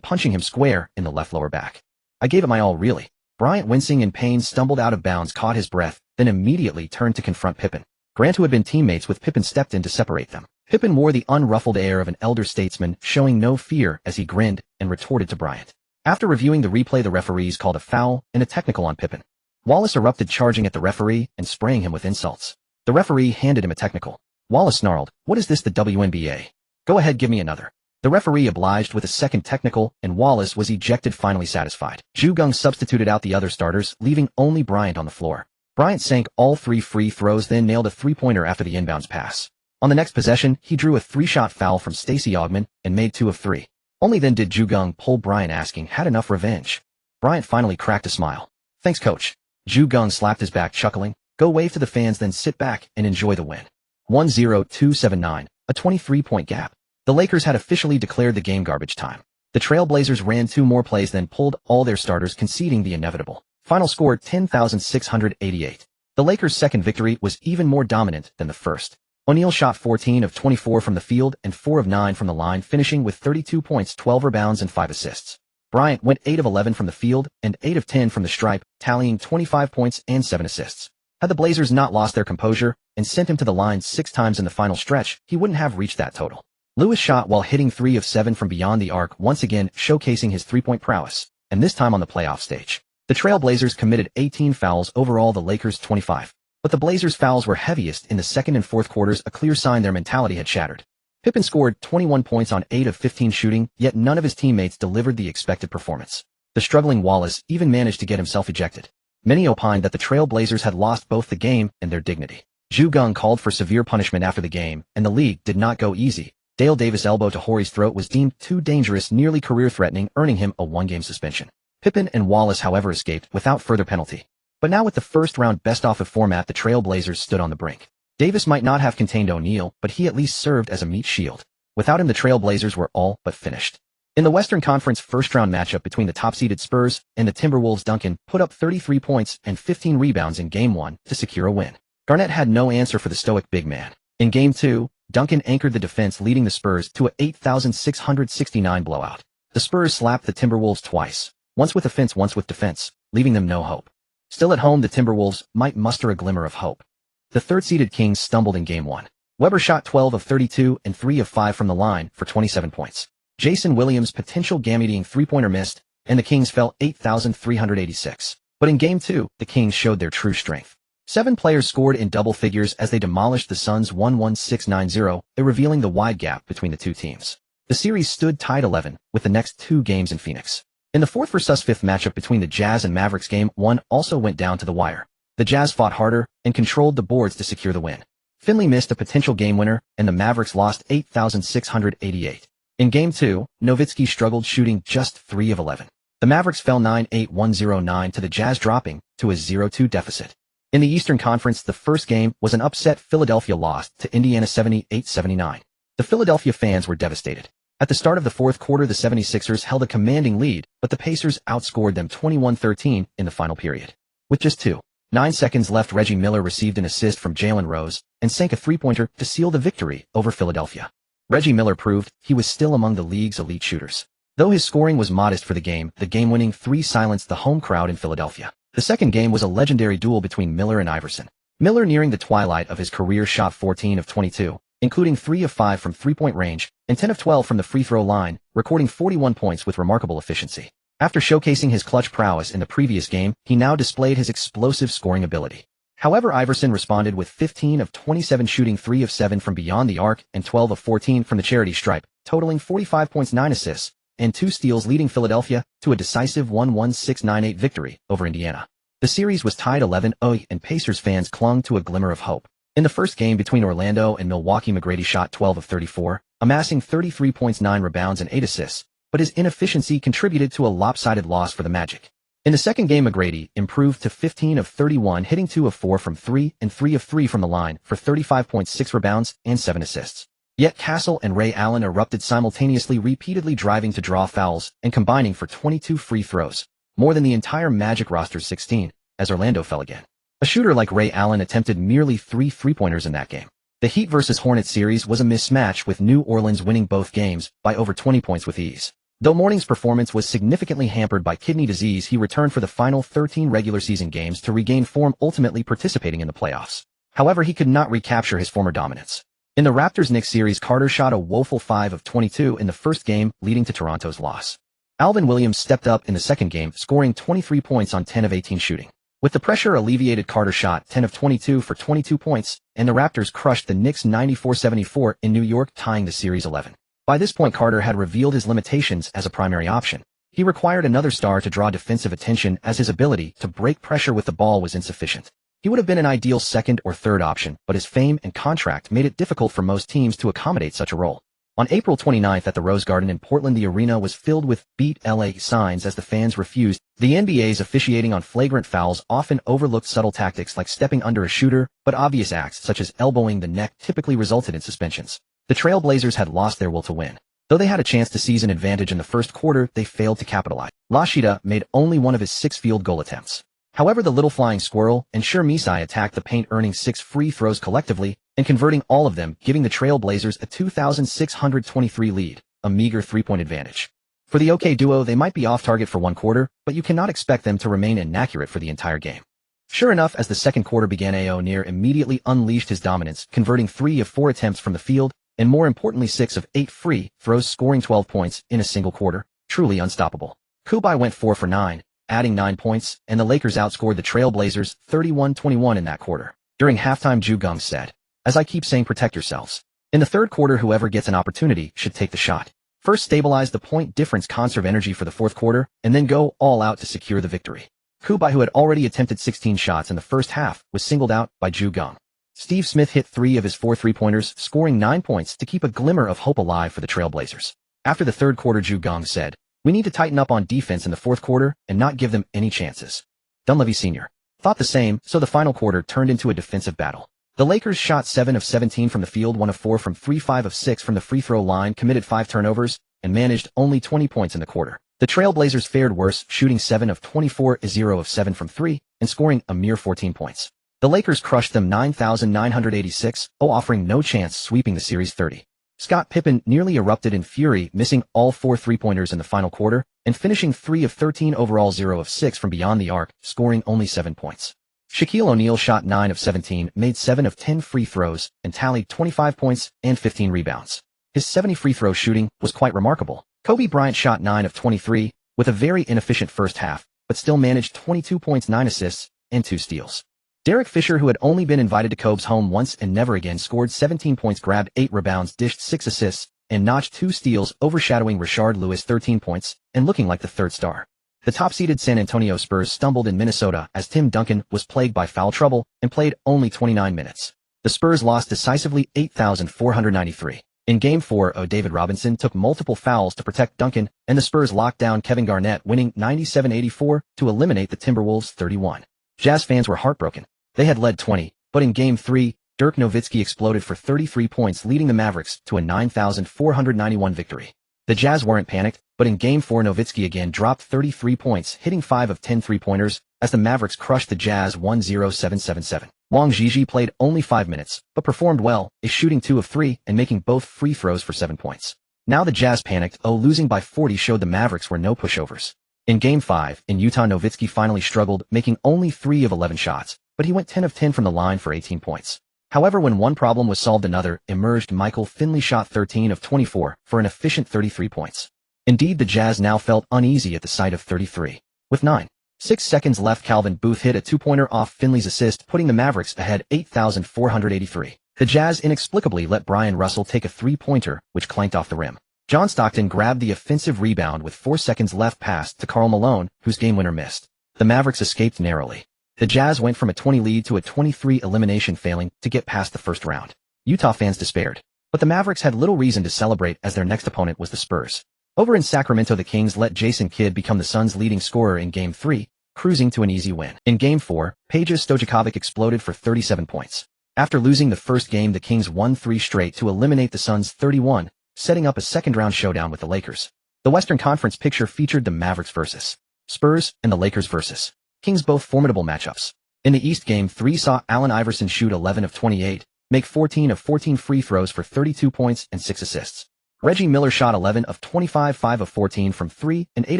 punching him square in the left lower back. "I gave it my all, really." Bryant, wincing in pain, stumbled out of bounds, caught his breath, then immediately turned to confront Pippen. Grant, who had been teammates with Pippen, stepped in to separate them. Pippen wore the unruffled air of an elder statesman, showing no fear as he grinned and retorted to Bryant. After reviewing the replay, the referees called a foul and a technical on Pippen. Wallace erupted, charging at the referee and spraying him with insults. The referee handed him a technical. Wallace snarled, "What is this, the WNBA? Go ahead, give me another." The referee obliged with a second technical, and Wallace was ejected, finally satisfied. Geng substituted out the other starters, leaving only Bryant on the floor. Bryant sank all 3 free throws, then nailed a 3-pointer after the inbounds pass. On the next possession, he drew a 3-shot foul from Stacey Augmon and made 2 of 3. Only then did Geng pull Bryant, asking, "Had enough revenge?" Bryant finally cracked a smile. "Thanks, coach." Geng slapped his back, chuckling. "Go wave to the fans, then sit back and enjoy the win." 1-0-2-7-9, a 23-point gap. The Lakers had officially declared the game garbage time. The Trailblazers ran 2 more plays, then pulled all their starters, conceding the inevitable. Final score 10,688. The Lakers' second victory was even more dominant than the first. O'Neal shot 14 of 24 from the field and 4 of 9 from the line, finishing with 32 points, 12 rebounds, and 5 assists. Bryant went 8 of 11 from the field and 8 of 10 from the stripe, tallying 25 points and 7 assists. Had the Blazers not lost their composure and sent him to the line 6 times in the final stretch, he wouldn't have reached that total. Lewis shot while hitting 3 of 7 from beyond the arc, once again showcasing his 3-point prowess, and this time on the playoff stage. The Trailblazers committed 18 fouls overall, the Lakers 25. But the Blazers' fouls were heaviest in the second and fourth quarters, a clear sign their mentality had shattered. Pippen scored 21 points on 8 of 15 shooting, yet none of his teammates delivered the expected performance. The struggling Wallace even managed to get himself ejected. Many opined that the Trailblazers had lost both the game and their dignity. Geng called for severe punishment after the game, and the league did not go easy. Dale Davis' elbow to Horry's throat was deemed too dangerous, nearly career-threatening, earning him a one-game suspension. Pippen and Wallace, however, escaped without further penalty. But now with the first-round best-of format, the Trailblazers stood on the brink. Davis might not have contained O'Neal, but he at least served as a meat shield. Without him, the Trailblazers were all but finished. In the Western Conference first-round matchup between the top-seeded Spurs and the Timberwolves, Duncan put up 33 points and 15 rebounds in Game 1 to secure a win. Garnett had no answer for the stoic big man. In Game 2, Duncan anchored the defense, leading the Spurs to a 8,669 blowout. The Spurs slapped the Timberwolves twice, once with offense, once with defense, leaving them no hope. Still at home, the Timberwolves might muster a glimmer of hope. The third-seeded Kings stumbled in Game 1. Weber shot 12 of 32 and 3 of 5 from the line for 27 points. Jason Williams' potential game-eating three-pointer missed, and the Kings fell 8,386. But in Game 2, the Kings showed their true strength. 7 players scored in double figures as they demolished the Suns 116-90, revealing the wide gap between the two teams. The series stood tied 11, with the next 2 games in Phoenix. In the 4th vs. 5th matchup between the Jazz and Mavericks, Game 1 also went down to the wire. The Jazz fought harder and controlled the boards to secure the win. Finley missed a potential game winner, and the Mavericks lost 8,688. In Game 2, Nowitzki struggled, shooting just 3 of 11. The Mavericks fell 9-8-1-0-9 to the Jazz, dropping to a 0-2 deficit. In the Eastern Conference, the first game was an upset. Philadelphia lost to Indiana 78-79. The Philadelphia fans were devastated. At the start of the 4th quarter, the 76ers held a commanding lead, but the Pacers outscored them 21-13 in the final period. With just 2.9 seconds left, Reggie Miller received an assist from Jalen Rose and sank a three-pointer to seal the victory over Philadelphia. Reggie Miller proved he was still among the league's elite shooters. Though his scoring was modest for the game-winning three silenced the home crowd in Philadelphia. The second game was a legendary duel between Miller and Iverson. Miller, nearing the twilight of his career, shot 14 of 22, including 3 of 5 from three-point range and 10 of 12 from the free throw line, recording 41 points with remarkable efficiency. After showcasing his clutch prowess in the previous game, he now displayed his explosive scoring ability. However, Iverson responded with 15 of 27, shooting 3 of 7 from beyond the arc and 12 of 14 from the charity stripe, totaling 45 points, 9 assists, and 2 steals, leading Philadelphia to a decisive 116-98 victory over Indiana. The series was tied 11-0, and Pacers fans clung to a glimmer of hope. In the first game between Orlando and Milwaukee, McGrady shot 12 of 34, amassing 33 points, 9 rebounds, and 8 assists, but his inefficiency contributed to a lopsided loss for the Magic. In the second game, McGrady improved to 15 of 31, hitting 2 of 4 from 3 and 3 of 3 from the line for 35.6 rebounds and 7 assists. Yet Castle and Ray Allen erupted simultaneously, repeatedly driving to draw fouls and combining for 22 free throws, more than the entire Magic roster's 16, as Orlando fell again. A shooter like Ray Allen attempted merely 3 three-pointers in that game. The Heat vs. Hornets series was a mismatch, with New Orleans winning both games by over 20 points with ease. Though Mourning's performance was significantly hampered by kidney disease, he returned for the final 13 regular season games to regain form, ultimately participating in the playoffs. However, he could not recapture his former dominance. In the Raptors-Knicks series, Carter shot a woeful 5 of 22 in the first game, leading to Toronto's loss. Alvin Williams stepped up in the second game, scoring 23 points on 10 of 18 shooting. With the pressure alleviated, Carter shot 10 of 22 for 22 points, and the Raptors crushed the Knicks 94-74 in New York, tying the series 11. By this point, Carter had revealed his limitations as a primary option. He required another star to draw defensive attention, as his ability to break pressure with the ball was insufficient. He would have been an ideal second or third option, but his fame and contract made it difficult for most teams to accommodate such a role. On April 29th at the Rose Garden in Portland, the arena was filled with "Beat LA" signs as the fans refused. The NBA's officiating on flagrant fouls often overlooked subtle tactics like stepping under a shooter, but obvious acts such as elbowing the neck typically resulted in suspensions. The Trailblazers had lost their will to win. Though they had a chance to seize an advantage in the first quarter, they failed to capitalize. Lashida made only 1 of his 6 field goal attempts. However, the little flying squirrel and Sher Misai attacked the paint, earning 6 free throws collectively and converting all of them, giving the Trailblazers a 2,623 lead, a meager 3-point advantage. For the OK duo, they might be off target for one quarter, but you cannot expect them to remain inaccurate for the entire game. Sure enough, as the second quarter began, O'Neal immediately unleashed his dominance, converting 3 of 4 attempts from the field, and more importantly 6 of 8 free throws, scoring 12 points in a single quarter, truly unstoppable. Kubai went 4 for 9, adding 9 points, and the Lakers outscored the Trailblazers 31-21 in that quarter. During halftime, Geng said, "As I keep saying, protect yourselves. In the third quarter, whoever gets an opportunity should take the shot. First stabilize the point difference, conserve energy for the fourth quarter, and then go all out to secure the victory." Kubai, who had already attempted 16 shots in the first half, was singled out by Geng. Steve Smith hit 3 of his 4 three-pointers, scoring 9 points to keep a glimmer of hope alive for the Trailblazers. After the third quarter, Geng said, "We need to tighten up on defense in the fourth quarter and not give them any chances." Dunleavy Sr. thought the same, so the final quarter turned into a defensive battle. The Lakers shot 7 of 17 from the field, 1 of 4 from 3, 5 of 6 from the free throw line, committed 5 turnovers, and managed only 20 points in the quarter. The Trailblazers fared worse, shooting 7 of 24, 0 of 7 from 3, and scoring a mere 14 points. The Lakers crushed them 9,986, offering no chance sweeping the series 30. Scott Pippen nearly erupted in fury, missing all 4 three-pointers in the final quarter, and finishing 3 of 13 overall, 0 of 6 from beyond the arc, scoring only 7 points. Shaquille O'Neal shot 9 of 17, made 7 of 10 free throws, and tallied 25 points and 15 rebounds. His 70 free throw shooting was quite remarkable. Kobe Bryant shot 9 of 23, with a very inefficient first half, but still managed 22 points, 9 assists, and 2 steals. Derek Fisher, who had only been invited to Kobe's home once and never again, scored 17 points, grabbed 8 rebounds, dished 6 assists, and notched 2 steals, overshadowing Rashard Lewis 13 points, and looking like the third star. The top-seeded San Antonio Spurs stumbled in Minnesota as Tim Duncan was plagued by foul trouble and played only 29 minutes. The Spurs lost decisively 8,493. In Game 4, David Robinson took multiple fouls to protect Duncan, and the Spurs locked down Kevin Garnett, winning 97-84 to eliminate the Timberwolves 31. Jazz fans were heartbroken. They had led 20, but in Game 3, Dirk Nowitzki exploded for 33 points, leading the Mavericks to a 9,491 victory. The Jazz weren't panicked, but in Game 4 Nowitzki again dropped 33 points, hitting 5 of 10 three-pointers, as the Mavericks crushed the Jazz 1-0-7-7-7. Wang Zhizhi played only 5 minutes, but performed well, shooting 2 of 3 and making both free throws for 7 points. Now the Jazz panicked, losing by 40 showed the Mavericks were no pushovers. In Game 5, in Utah, Nowitzki finally struggled, making only 3 of 11 shots, but he went 10 of 10 from the line for 18 points. However, when one problem was solved, another emerged. Michael Finley shot 13 of 24 for an efficient 33 points. Indeed, the Jazz now felt uneasy at the sight of 33. With 9.6 seconds left, Calvin Booth hit a 2-pointer off Finley's assist, putting the Mavericks ahead 8,483. The Jazz inexplicably let Brian Russell take a 3-pointer, which clanked off the rim. John Stockton grabbed the offensive rebound with 4 seconds left, passed to Karl Malone, whose game winner missed. The Mavericks escaped narrowly. The Jazz went from a 20 lead to a 23 elimination, failing to get past the first round. Utah fans despaired. But the Mavericks had little reason to celebrate, as their next opponent was the Spurs. Over in Sacramento, the Kings let Jason Kidd become the Suns' leading scorer in Game 3, cruising to an easy win. In Game 4, Peja Stojakovic exploded for 37 points. After losing the first game, the Kings won 3 straight to eliminate the Suns 31, setting up a second-round showdown with the Lakers. The Western Conference picture featured the Mavericks versus Spurs and the Lakers versus Kings, both formidable matchups. In the East, Game 3 saw Allen Iverson shoot 11 of 28, make 14 of 14 free throws for 32 points and 6 assists. Reggie Miller shot 11 of 25, 5 of 14 from 3, and 8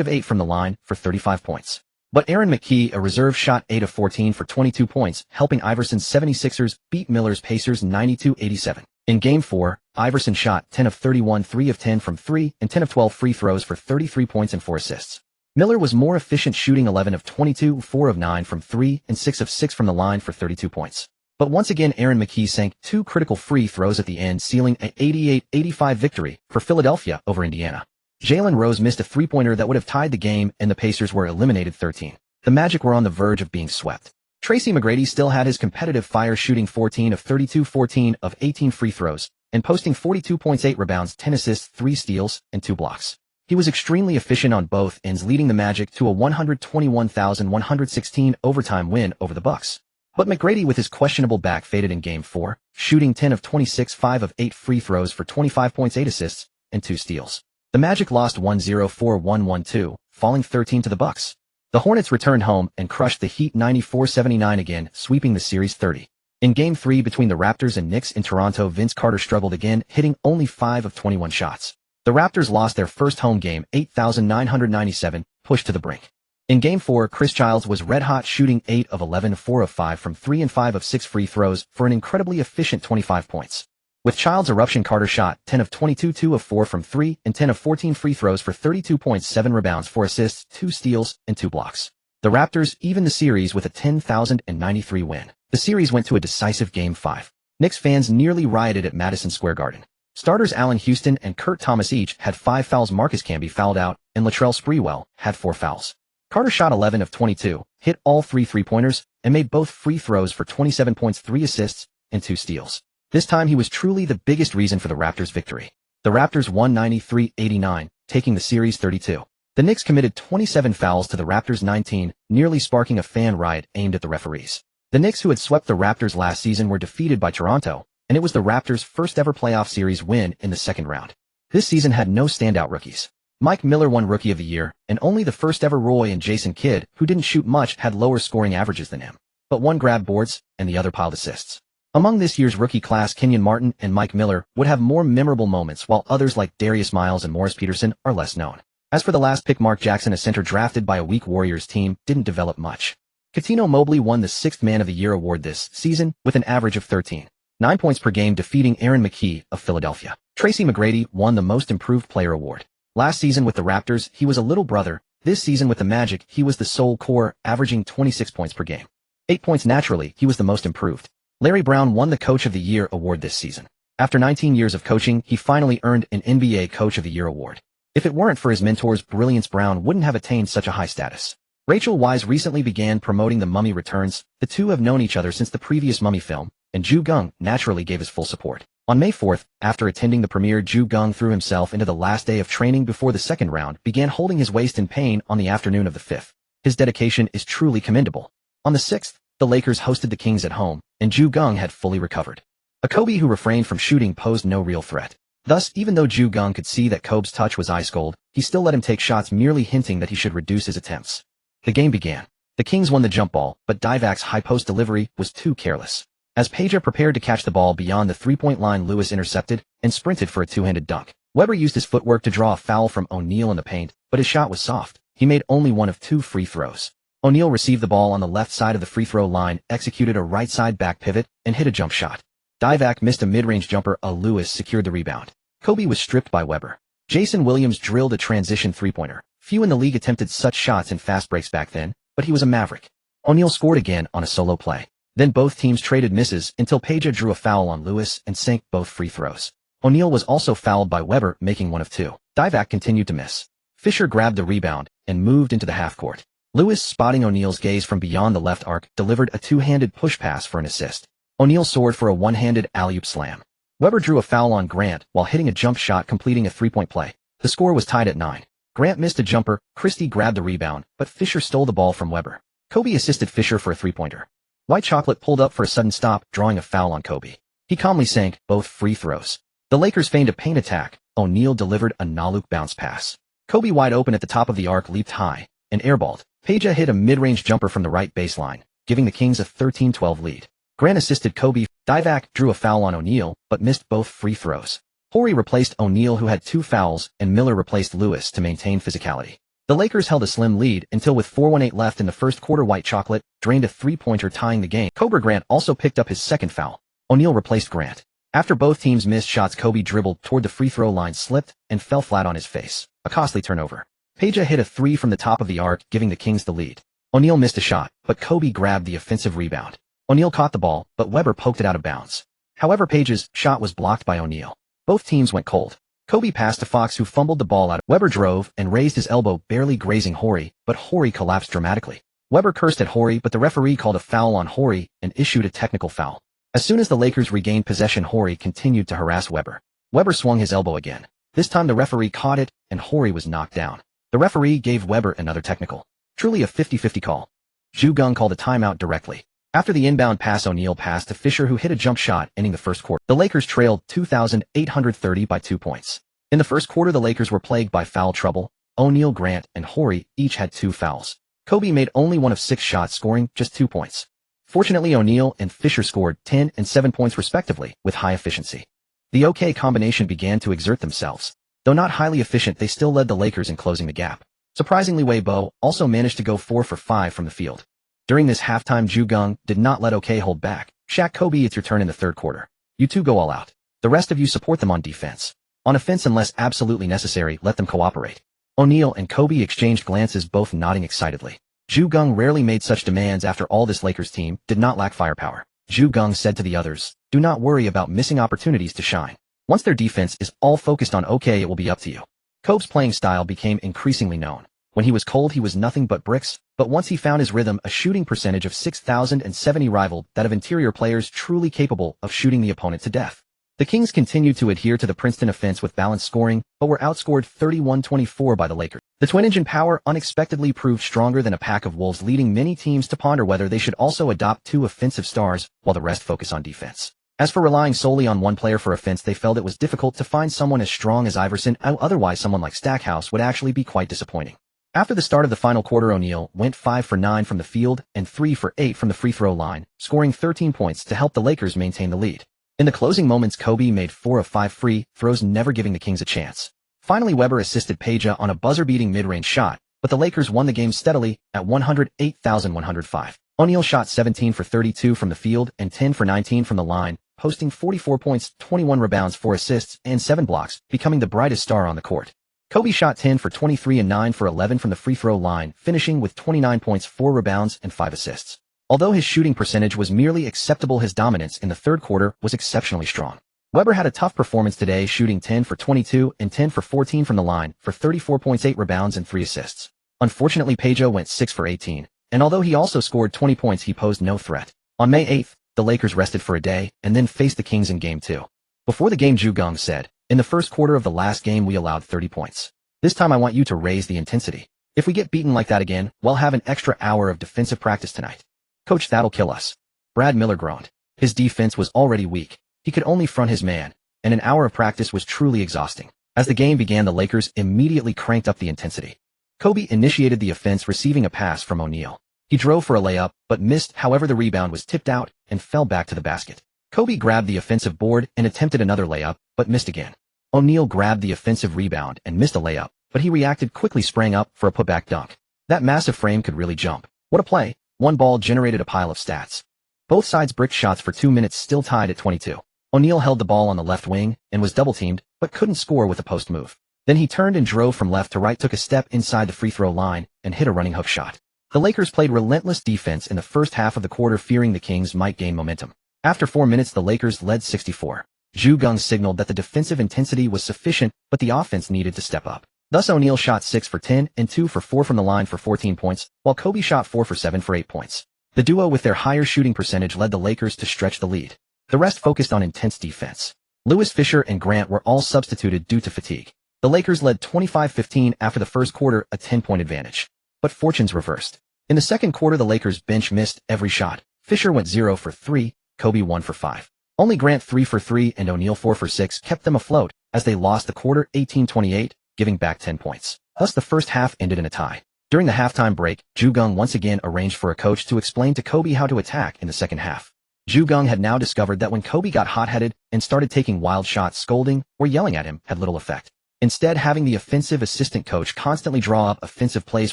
of 8 from the line for 35 points. But Aaron McKie, a reserve, shot 8 of 14 for 22 points, helping Iverson's 76ers beat Miller's Pacers 92-87. In Game 4, Iverson shot 10 of 31, 3 of 10 from 3, and 10 of 12 free throws for 33 points and 4 assists. Miller was more efficient, shooting 11 of 22, 4 of 9 from 3, and 6 of 6 from the line for 32 points. But once again, Aaron McKie sank 2 critical free throws at the end, sealing an 88-85 victory for Philadelphia over Indiana. Jalen Rose missed a 3-pointer that would have tied the game, and the Pacers were eliminated 13. The Magic were on the verge of being swept. Tracy McGrady still had his competitive fire, shooting 14 of 32, 14 of 18 free throws, and posting 42 points, 8 rebounds, 10 assists, 3 steals, and 2 blocks. He was extremely efficient on both ends, leading the Magic to a 121,116 overtime win over the Bucks. But McGrady, with his questionable back, faded in Game 4, shooting 10 of 26, 5 of 8 free throws for 25 points, 8 assists, and 2 steals. The Magic lost 1-0-4-1-1-2, falling 13 to the Bucks. The Hornets returned home and crushed the Heat 94-79 again, sweeping the series 30. In Game 3 between the Raptors and Knicks in Toronto, Vince Carter struggled again, hitting only 5 of 21 shots. The Raptors lost their first home game 8,997, pushed to the brink. In Game 4, Chris Childs was red-hot, shooting 8 of 11, 4 of 5 from 3 and 5 of 6 free throws for an incredibly efficient 25 points. With Childs' eruption, Carter shot 10 of 22, 2 of 4 from 3, and 10 of 14 free throws for 32 points, 7 rebounds, 4 assists, 2 steals, and 2 blocks. The Raptors evened the series with a 10,093 win. The series went to a decisive Game 5. Knicks fans nearly rioted at Madison Square Garden. Starters Allen Houston and Kurt Thomas each had 5 fouls. Marcus Camby fouled out, and Latrell Sprewell had 4 fouls. Carter shot 11 of 22, hit all 3 three-pointers, and made both free throws for 27 points, 3 assists, and 2 steals. This time he was truly the biggest reason for the Raptors' victory. The Raptors won 93-89, taking the series 32. The Knicks committed 27 fouls to the Raptors' 19, nearly sparking a fan riot aimed at the referees. The Knicks, who had swept the Raptors last season, were defeated by Toronto, and it was the Raptors' first ever playoff series win in the second round. This season had no standout rookies. Mike Miller won Rookie of the Year, and only the first ever Roy and Jason Kidd, who didn't shoot much, had lower scoring averages than him. But one grabbed boards, and the other piled assists. Among this year's rookie class, Kenyon Martin and Mike Miller would have more memorable moments, while others like Darius Miles and Morris Peterson are less known. As for the last pick, Mark Jackson, a center drafted by a weak Warriors team, didn't develop much. Cuttino Mobley won the 6th Man of the Year award this season with an average of 13.9 points per game, defeating Aaron McKee of Philadelphia. Tracy McGrady won the Most Improved Player award. Last season with the Raptors, he was a little brother. This season with the Magic, he was the sole core, averaging 26 points per game. 8 points. Naturally, he was the most improved. Larry Brown won the Coach of the Year award this season. After 19 years of coaching, he finally earned an NBA Coach of the Year award. If it weren't for his mentor's brilliance, Brown wouldn't have attained such a high status. Rachel Weisz recently began promoting The Mummy Returns. The two have known each other since the previous Mummy film, and Geng naturally gave his full support. On May 4th, after attending the premiere, Geng threw himself into the last day of training before the second round, began holding his waist in pain on the afternoon of the 5th. His dedication is truly commendable. On the 6th, the Lakers hosted the Kings at home, and Geng had fully recovered. A Kobe who refrained from shooting posed no real threat. Thus, even though Geng could see that Kobe's touch was ice cold, he still let him take shots, merely hinting that he should reduce his attempts. The game began. The Kings won the jump ball, but Divac's high post delivery was too careless. As Peja prepared to catch the ball beyond the three-point line, Lewis intercepted and sprinted for a two-handed dunk. Weber used his footwork to draw a foul from O'Neal in the paint, but his shot was soft. He made only one of 2 free throws. O'Neal received the ball on the left side of the free throw line, executed a right side back pivot, and hit a jump shot. Divac missed a mid-range jumper. Lewis secured the rebound. Kobe was stripped by Weber. Jason Williams drilled a transition three-pointer. Few in the league attempted such shots in fast breaks back then, but he was a maverick. O'Neal scored again on a solo play. Then both teams traded misses until Peja drew a foul on Lewis and sank both free throws. O'Neal was also fouled by Weber, making 1 of 2. Divac continued to miss. Fisher grabbed the rebound and moved into the half-court. Lewis, spotting O'Neal's gaze from beyond the left arc, delivered a two-handed push pass for an assist. O'Neal soared for a one-handed alley-oop slam. Weber drew a foul on Grant while hitting a jump shot, completing a three-point play. The score was tied at 9. Grant missed a jumper, Christie grabbed the rebound, but Fisher stole the ball from Weber. Kobe assisted Fisher for a three-pointer. White Chocolate pulled up for a sudden stop, drawing a foul on Kobe. He calmly sank both free throws. The Lakers feigned a paint attack. O'Neal delivered a Naluk bounce pass. Kobe, wide open at the top of the arc, leaped high and airballed. Peja hit a mid-range jumper from the right baseline, giving the Kings a 13-12 lead. Grant assisted Kobe. Divac drew a foul on O'Neal, but missed both free throws. Horry replaced O'Neal, who had 2 fouls, and Miller replaced Lewis to maintain physicality. The Lakers held a slim lead until, with 4:18 left in the first quarter, White Chocolate drained a three-pointer, tying the game. Cobra Grant also picked up his second foul. O'Neal replaced Grant. After both teams missed shots, Kobe dribbled toward the free throw line, slipped, and fell flat on his face. A costly turnover. Peja hit a 3 from the top of the arc, giving the Kings the lead. O'Neal missed a shot, but Kobe grabbed the offensive rebound. O'Neal caught the ball, but Weber poked it out of bounds. However, Peja's shot was blocked by O'Neal. Both teams went cold. Kobe passed to Fox, who fumbled the ball out. Weber drove and raised his elbow, barely grazing Horry, but Horry collapsed dramatically. Weber cursed at Horry, but the referee called a foul on Horry and issued a technical foul. As soon as the Lakers regained possession, Horry continued to harass Weber. Weber swung his elbow again. This time the referee caught it, and Horry was knocked down. The referee gave Weber another technical. Truly a 50-50 call. Geng called a timeout directly. After the inbound pass, O'Neal passed to Fisher, who hit a jump shot, ending the first quarter. The Lakers trailed 2,830 by 2 points. In the first quarter, the Lakers were plagued by foul trouble. O'Neal, Grant, and Horry each had 2 fouls. Kobe made only 1 of 6 shots, scoring just 2 points. Fortunately, O'Neal and Fisher scored 10 and 7 points respectively, with high efficiency. The OK combination began to exert themselves. Though not highly efficient, they still led the Lakers in closing the gap. Surprisingly, Weibo also managed to go 4 for 5 from the field. During this halftime, Geng did not let OK hold back. Shaq, Kobe, it's your turn in the third quarter. You two go all out. The rest of you support them on defense. On offense, unless absolutely necessary, let them cooperate. O'Neal and Kobe exchanged glances, both nodding excitedly. Geng rarely made such demands. After all, this Lakers team did not lack firepower. Geng said to the others, do not worry about missing opportunities to shine. Once their defense is all focused on OK, it will be up to you. Kobe's playing style became increasingly known. When he was cold, he was nothing but bricks, but once he found his rhythm, a shooting percentage of 6,070 rivaled that of interior players truly capable of shooting the opponent to death. The Kings continued to adhere to the Princeton offense with balanced scoring, but were outscored 31-24 by the Lakers. The twin-engine power unexpectedly proved stronger than a pack of wolves, leading many teams to ponder whether they should also adopt two offensive stars while the rest focus on defense. As for relying solely on one player for offense, they felt it was difficult to find someone as strong as Iverson, otherwise someone like Stackhouse would actually be quite disappointing. After the start of the final quarter, O'Neal went 5 for 9 from the field and 3 for 8 from the free throw line, scoring 13 points to help the Lakers maintain the lead. In the closing moments, Kobe made 4 of 5 free throws, never giving the Kings a chance. Finally, Weber assisted Peja on a buzzer-beating mid-range shot, but the Lakers won the game steadily at 108,105. O'Neal shot 17 for 32 from the field and 10 for 19 from the line, posting 44 points, 21 rebounds, 4 assists, and 7 blocks, becoming the brightest star on the court. Kobe shot 10 for 23 and 9 for 11 from the free throw line, finishing with 29 points, 4 rebounds, and 5 assists. Although his shooting percentage was merely acceptable, his dominance in the third quarter was exceptionally strong. Weber had a tough performance today, shooting 10 for 22 and 10 for 14 from the line for 34 points, 8 rebounds, and 3 assists. Unfortunately, Peja went 6 for 18, and although he also scored 20 points, he posed no threat. On May 8th, the Lakers rested for a day and then faced the Kings in Game 2. Before the game, Geng said, "In the first quarter of the last game, we allowed 30 points. This time I want you to raise the intensity. If we get beaten like that again, we'll have an extra hour of defensive practice tonight." "Coach, that'll kill us." Brad Miller groaned. His defense was already weak. He could only front his man, and an hour of practice was truly exhausting. As the game began, the Lakers immediately cranked up the intensity. Kobe initiated the offense, receiving a pass from O'Neal. He drove for a layup, but missed. However, the rebound was tipped out and fell back to the basket. Kobe grabbed the offensive board and attempted another layup, but missed again. O'Neal grabbed the offensive rebound and missed a layup, but he reacted quickly, sprang up for a putback dunk. That massive frame could really jump. What a play. One ball generated a pile of stats. Both sides bricked shots for 2 minutes, still tied at 22. O'Neal held the ball on the left wing and was double-teamed, but couldn't score with a post move. Then he turned and drove from left to right, took a step inside the free throw line, and hit a running hook shot. The Lakers played relentless defense in the first half of the quarter, fearing the Kings might gain momentum. After 4 minutes, the Lakers led 64. Geng signaled that the defensive intensity was sufficient, but the offense needed to step up. Thus, O'Neal shot 6 for 10 and 2 for 4 from the line for 14 points, while Kobe shot 4 for 7 for 8 points. The duo, with their higher shooting percentage, led the Lakers to stretch the lead. The rest focused on intense defense. Lewis, Fisher, and Grant were all substituted due to fatigue. The Lakers led 25-15 after the first quarter, a 10-point advantage. But fortunes reversed. In the second quarter, the Lakers bench missed every shot. Fisher went 0 for 3, Kobe 1 for 5. Only Grant 3 for 3 and O'Neal 4 for 6 kept them afloat, as they lost the quarter 18-28, giving back 10 points. Thus, the first half ended in a tie. During the halftime break, Geng once again arranged for a coach to explain to Kobe how to attack in the second half. Geng had now discovered that when Kobe got hot-headed and started taking wild shots, scolding or yelling at him had little effect. Instead, having the offensive assistant coach constantly draw up offensive plays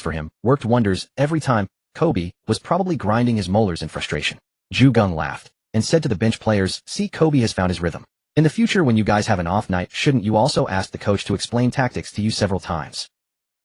for him worked wonders every time. Kobe was probably grinding his molars in frustration. Geng laughed and said to the bench players, "See, Kobe has found his rhythm. In the future, when you guys have an off night, shouldn't you also ask the coach to explain tactics to you several times?"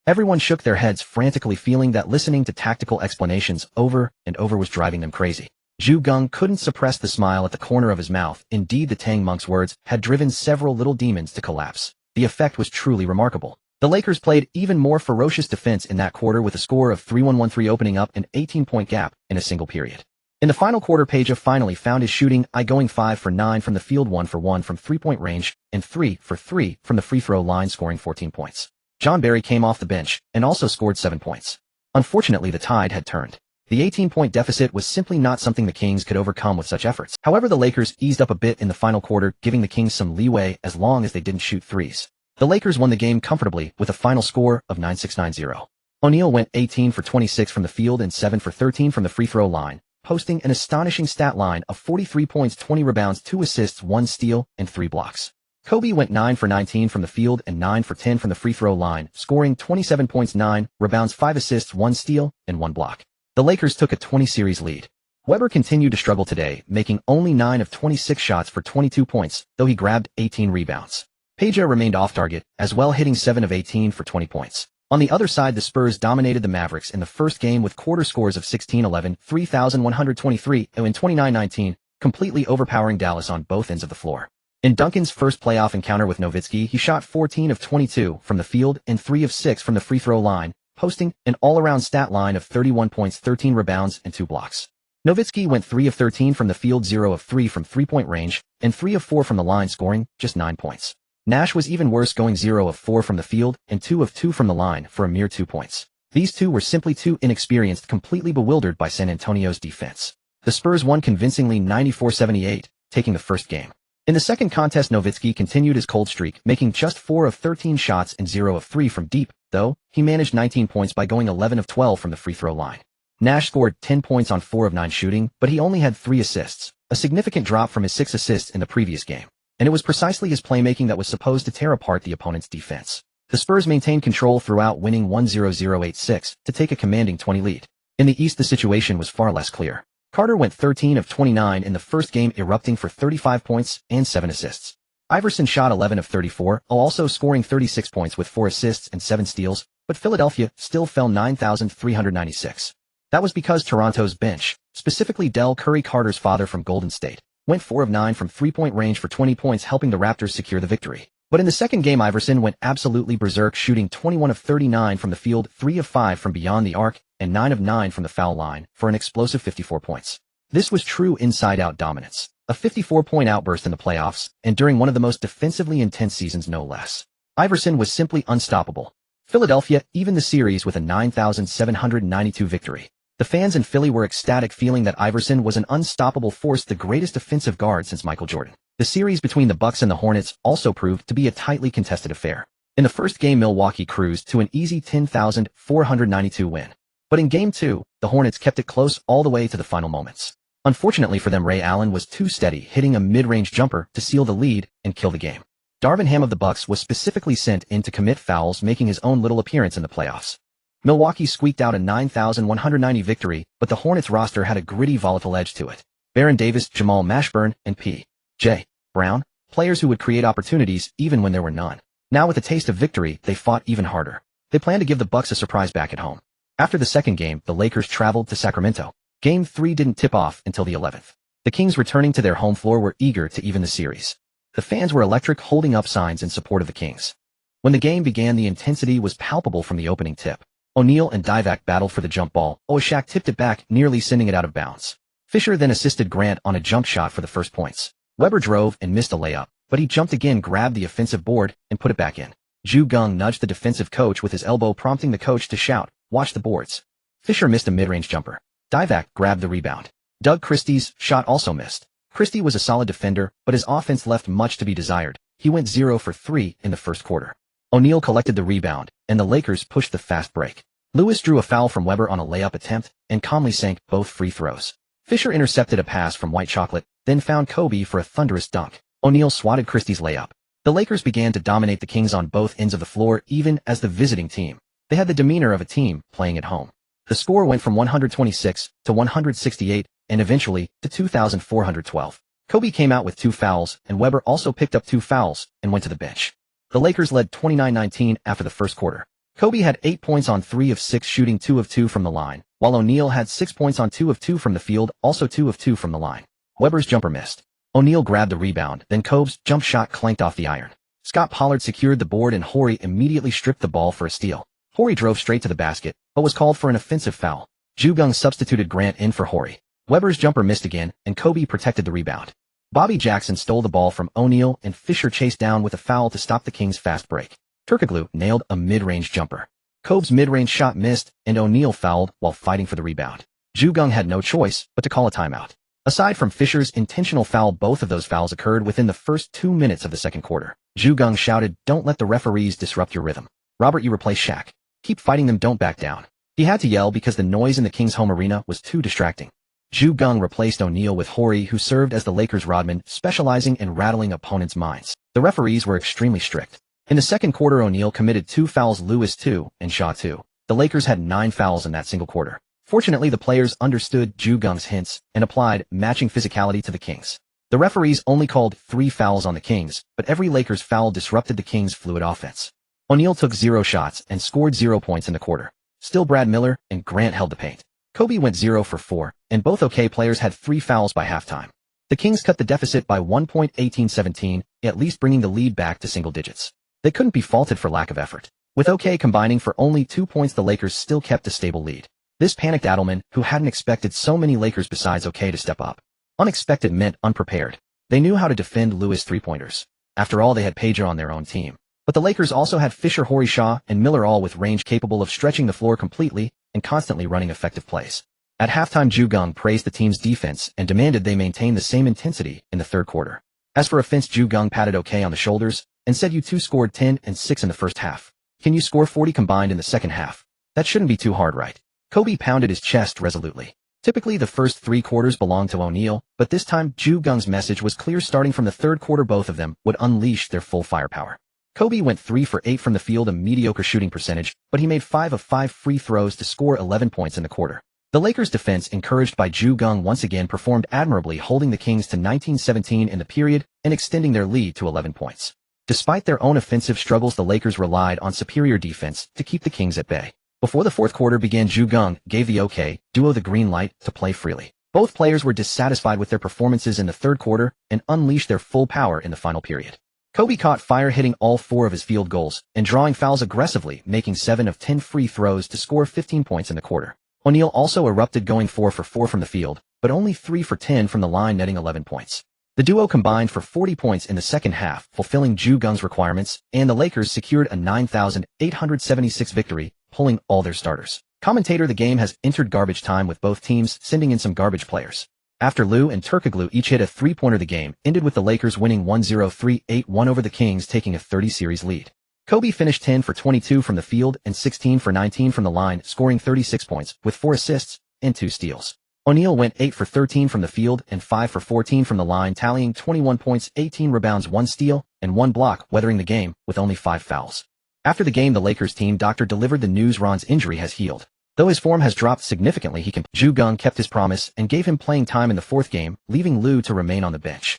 Everyone shook their heads frantically, feeling that listening to tactical explanations over and over was driving them crazy. Geng couldn't suppress the smile at the corner of his mouth. Indeed, the Tang monk's words had driven several little demons to collapse. The effect was truly remarkable. The Lakers played even more ferocious defense in that quarter, with a score of 3-1-1-3 opening up an 18-point gap in a single period. In the final quarter, Peja finally found his shooting, going 5 for 9 from the field, 1 for 1 from three-point range, and 3 for 3 from the free throw line, scoring 14 points. John Barry came off the bench and also scored 7 points. Unfortunately, the tide had turned. The 18-point deficit was simply not something the Kings could overcome with such efforts. However, the Lakers eased up a bit in the final quarter, giving the Kings some leeway as long as they didn't shoot threes. The Lakers won the game comfortably with a final score of 9-6-9-0. O'Neal went 18 for 26 from the field and 7 for 13 from the free throw line, posting an astonishing stat line of 43 points, 20 rebounds, 2 assists, 1 steal, and 3 blocks. Kobe went 9 for 19 from the field and 9 for 10 from the free throw line, scoring 27 points, 9 rebounds, 5 assists, 1 steal, and 1 block. The Lakers took a 20-series lead. Weber continued to struggle today, making only 9 of 26 shots for 22 points, though he grabbed 18 rebounds. Peja remained off target, as well, hitting 7 of 18 for 20 points. On the other side, the Spurs dominated the Mavericks in the first game with quarter scores of 16-11, 3,123, and 29-19, completely overpowering Dallas on both ends of the floor. In Duncan's first playoff encounter with Nowitzki, he shot 14 of 22 from the field and 3 of 6 from the free throw line, posting an all-around stat line of 31 points, 13 rebounds, and 2 blocks. Nowitzki went 3 of 13 from the field, 0 of 3 from three-point range, and 3 of 4 from the line, scoring just 9 points. Nash was even worse, going 0 of 4 from the field and 2 of 2 from the line for a mere 2 points. These two were simply too inexperienced, completely bewildered by San Antonio's defense. The Spurs won convincingly 94-78, taking the first game. In the second contest, Nowitzki continued his cold streak, making just 4 of 13 shots and 0 of 3 from deep, though he managed 19 points by going 11 of 12 from the free throw line. Nash scored 10 points on 4 of 9 shooting, but he only had 3 assists, a significant drop from his 6 assists in the previous game. And it was precisely his playmaking that was supposed to tear apart the opponent's defense. The Spurs maintained control throughout, winning 1-0-0-8-6 to take a commanding 20 lead. In the East, the situation was far less clear. Carter went 13 of 29 in the first game, erupting for 35 points and 7 assists. Iverson shot 11 of 34, also scoring 36 points with 4 assists and 7 steals, but Philadelphia still fell 9,396. That was because Toronto's bench, specifically Del Curry, Carter's father from Golden State, went 4 of 9 from three-point range for 20 points, helping the Raptors secure the victory. But in the second game, Iverson went absolutely berserk, shooting 21 of 39 from the field, 3 of 5 from beyond the arc, and 9 of 9 from the foul line for an explosive 54 points. This was true inside-out dominance, a 54-point outburst in the playoffs, and during one of the most defensively intense seasons, no less. Iverson was simply unstoppable. Philadelphia even the series with a 9,792 victory. The fans in Philly were ecstatic, feeling that Iverson was an unstoppable force, the greatest offensive guard since Michael Jordan. The series between the Bucks and the Hornets also proved to be a tightly contested affair. In the first game, Milwaukee cruised to an easy 10,492 win. But in Game 2, the Hornets kept it close all the way to the final moments. Unfortunately for them, Ray Allen was too steady, hitting a mid-range jumper to seal the lead and kill the game. Darvin Ham of the Bucks was specifically sent in to commit fouls, making his own little appearance in the playoffs. Milwaukee squeaked out a 9,190 victory, but the Hornets roster had a gritty, volatile edge to it. Baron Davis, Jamal Mashburn, and P.J. Brown, players who would create opportunities even when there were none. Now with a taste of victory, they fought even harder. They planned to give the Bucks a surprise back at home. After the second game, the Lakers traveled to Sacramento. Game 3 didn't tip off until the 11th. The Kings, returning to their home floor, were eager to even the series. The fans were electric, holding up signs in support of the Kings. When the game began, the intensity was palpable from the opening tip. O'Neal and Divac battled for the jump ball. Shaq tipped it back, nearly sending it out of bounds. Fisher then assisted Grant on a jump shot for the first points. Weber drove and missed a layup, but he jumped again, grabbed the offensive board, and put it back in. Geng nudged the defensive coach with his elbow, prompting the coach to shout, "Watch the boards." Fisher missed a mid-range jumper. Divac grabbed the rebound. Doug Christie's shot also missed. Christie was a solid defender, but his offense left much to be desired. He went 0 for 3 in the first quarter. O'Neal collected the rebound, and the Lakers pushed the fast break. Lewis drew a foul from Weber on a layup attempt, and calmly sank both free throws. Fisher intercepted a pass from White Chocolate, then found Kobe for a thunderous dunk. O'Neal swatted Christie's layup. The Lakers began to dominate the Kings on both ends of the floor, even as the visiting team. They had the demeanor of a team playing at home. The score went from 126 to 168, and eventually to 2,412. Kobe came out with 2 fouls, and Weber also picked up 2 fouls and went to the bench. The Lakers led 29-19 after the first quarter. Kobe had 8 points on 3 of 6 shooting, 2 of 2 from the line, while O'Neal had 6 points on 2 of 2 from the field, also 2 of 2 from the line. Weber's jumper missed. O'Neal grabbed the rebound, then Kobe's jump shot clanked off the iron. Scott Pollard secured the board, and Horry immediately stripped the ball for a steal. Horry drove straight to the basket, but was called for an offensive foul. Geng substituted Grant in for Horry. Weber's jumper missed again, and Kobe protected the rebound. Bobby Jackson stole the ball from O'Neal, and Fisher chased down with a foul to stop the Kings' fast break. Turkoglu nailed a mid-range jumper. Kobe's mid-range shot missed, and O'Neal fouled while fighting for the rebound. Geng had no choice but to call a timeout. Aside from Fisher's intentional foul, both of those fouls occurred within the first 2 minutes of the second quarter. Geng shouted, "Don't let the referees disrupt your rhythm. Robert, you replace Shaq. Keep fighting them, don't back down." He had to yell because the noise in the Kings' home arena was too distracting. Geng replaced O'Neal with Horry, who served as the Lakers' rodman, specializing in rattling opponents' minds. The referees were extremely strict. In the second quarter, O'Neal committed 2 fouls, Lewis 2, and Shaw 2. The Lakers had 9 fouls in that single quarter. Fortunately, the players understood Geng's hints and applied matching physicality to the Kings. The referees only called 3 fouls on the Kings, but every Lakers foul disrupted the Kings' fluid offense. O'Neal took 0 shots and scored 0 points in the quarter. Still, Brad Miller and Grant held the paint. Kobe went 0 for 4, and both OK players had 3 fouls by halftime. The Kings cut the deficit by 1 point, 18-17, at least bringing the lead back to single digits. They couldn't be faulted for lack of effort. With OK combining for only 2 points, the Lakers still kept a stable lead. This panicked Adelman, who hadn't expected so many Lakers besides OK to step up. Unexpected meant unprepared. They knew how to defend Lewis three-pointers. After all, they had Pager on their own team. But the Lakers also had Fisher, Horry, Shaw, and Miller, all with range capable of stretching the floor completely and constantly running effective plays. At halftime, Geng praised the team's defense and demanded they maintain the same intensity in the third quarter. As for offense, Geng patted OK on the shoulders and said, "You two scored 10 and 6 in the first half. Can you score 40 combined in the second half? That shouldn't be too hard, right?" Kobe pounded his chest resolutely. Typically, the first 3 quarters belonged to O'Neal, but this time, Geng's message was clear. Starting from the third quarter, both of them would unleash their full firepower. Kobe went 3 for 8 from the field, a mediocre shooting percentage, but he made 5 of 5 free throws to score 11 points in the quarter. The Lakers' defense, encouraged by Geng, once again performed admirably, holding the Kings to 19-17 in the period and extending their lead to 11 points. Despite their own offensive struggles, the Lakers relied on superior defense to keep the Kings at bay. Before the fourth quarter began, Geng gave the OK duo the green light to play freely. Both players were dissatisfied with their performances in the third quarter and unleashed their full power in the final period. Kobe caught fire, hitting all 4 of his field goals and drawing fouls aggressively, making 7 of 10 free throws to score 15 points in the quarter. O'Neal also erupted, going 4 for 4 from the field, but only 3 for 10 from the line, netting 11 points. The duo combined for 40 points in the second half, fulfilling Geng's requirements, and the Lakers secured a 9,876 victory, pulling all their starters. Commentator: "The game has entered garbage time, with both teams sending in some garbage players." After Lou and Turkoglu each hit a three-pointer, the game ended with the Lakers winning 103-81 over the Kings, taking a 30-series lead. Kobe finished 10 for 22 from the field and 16 for 19 from the line, scoring 36 points with 4 assists and 2 steals. O'Neal went 8 for 13 from the field and 5 for 14 from the line, tallying 21 points, 18 rebounds, 1 steal, and 1 block, weathering the game with only 5 fouls. After the game, the Lakers team doctor delivered the news: Ron's injury has healed. Though his form has dropped significantly, Geng kept his promise and gave him playing time in the fourth game, leaving Lou to remain on the bench.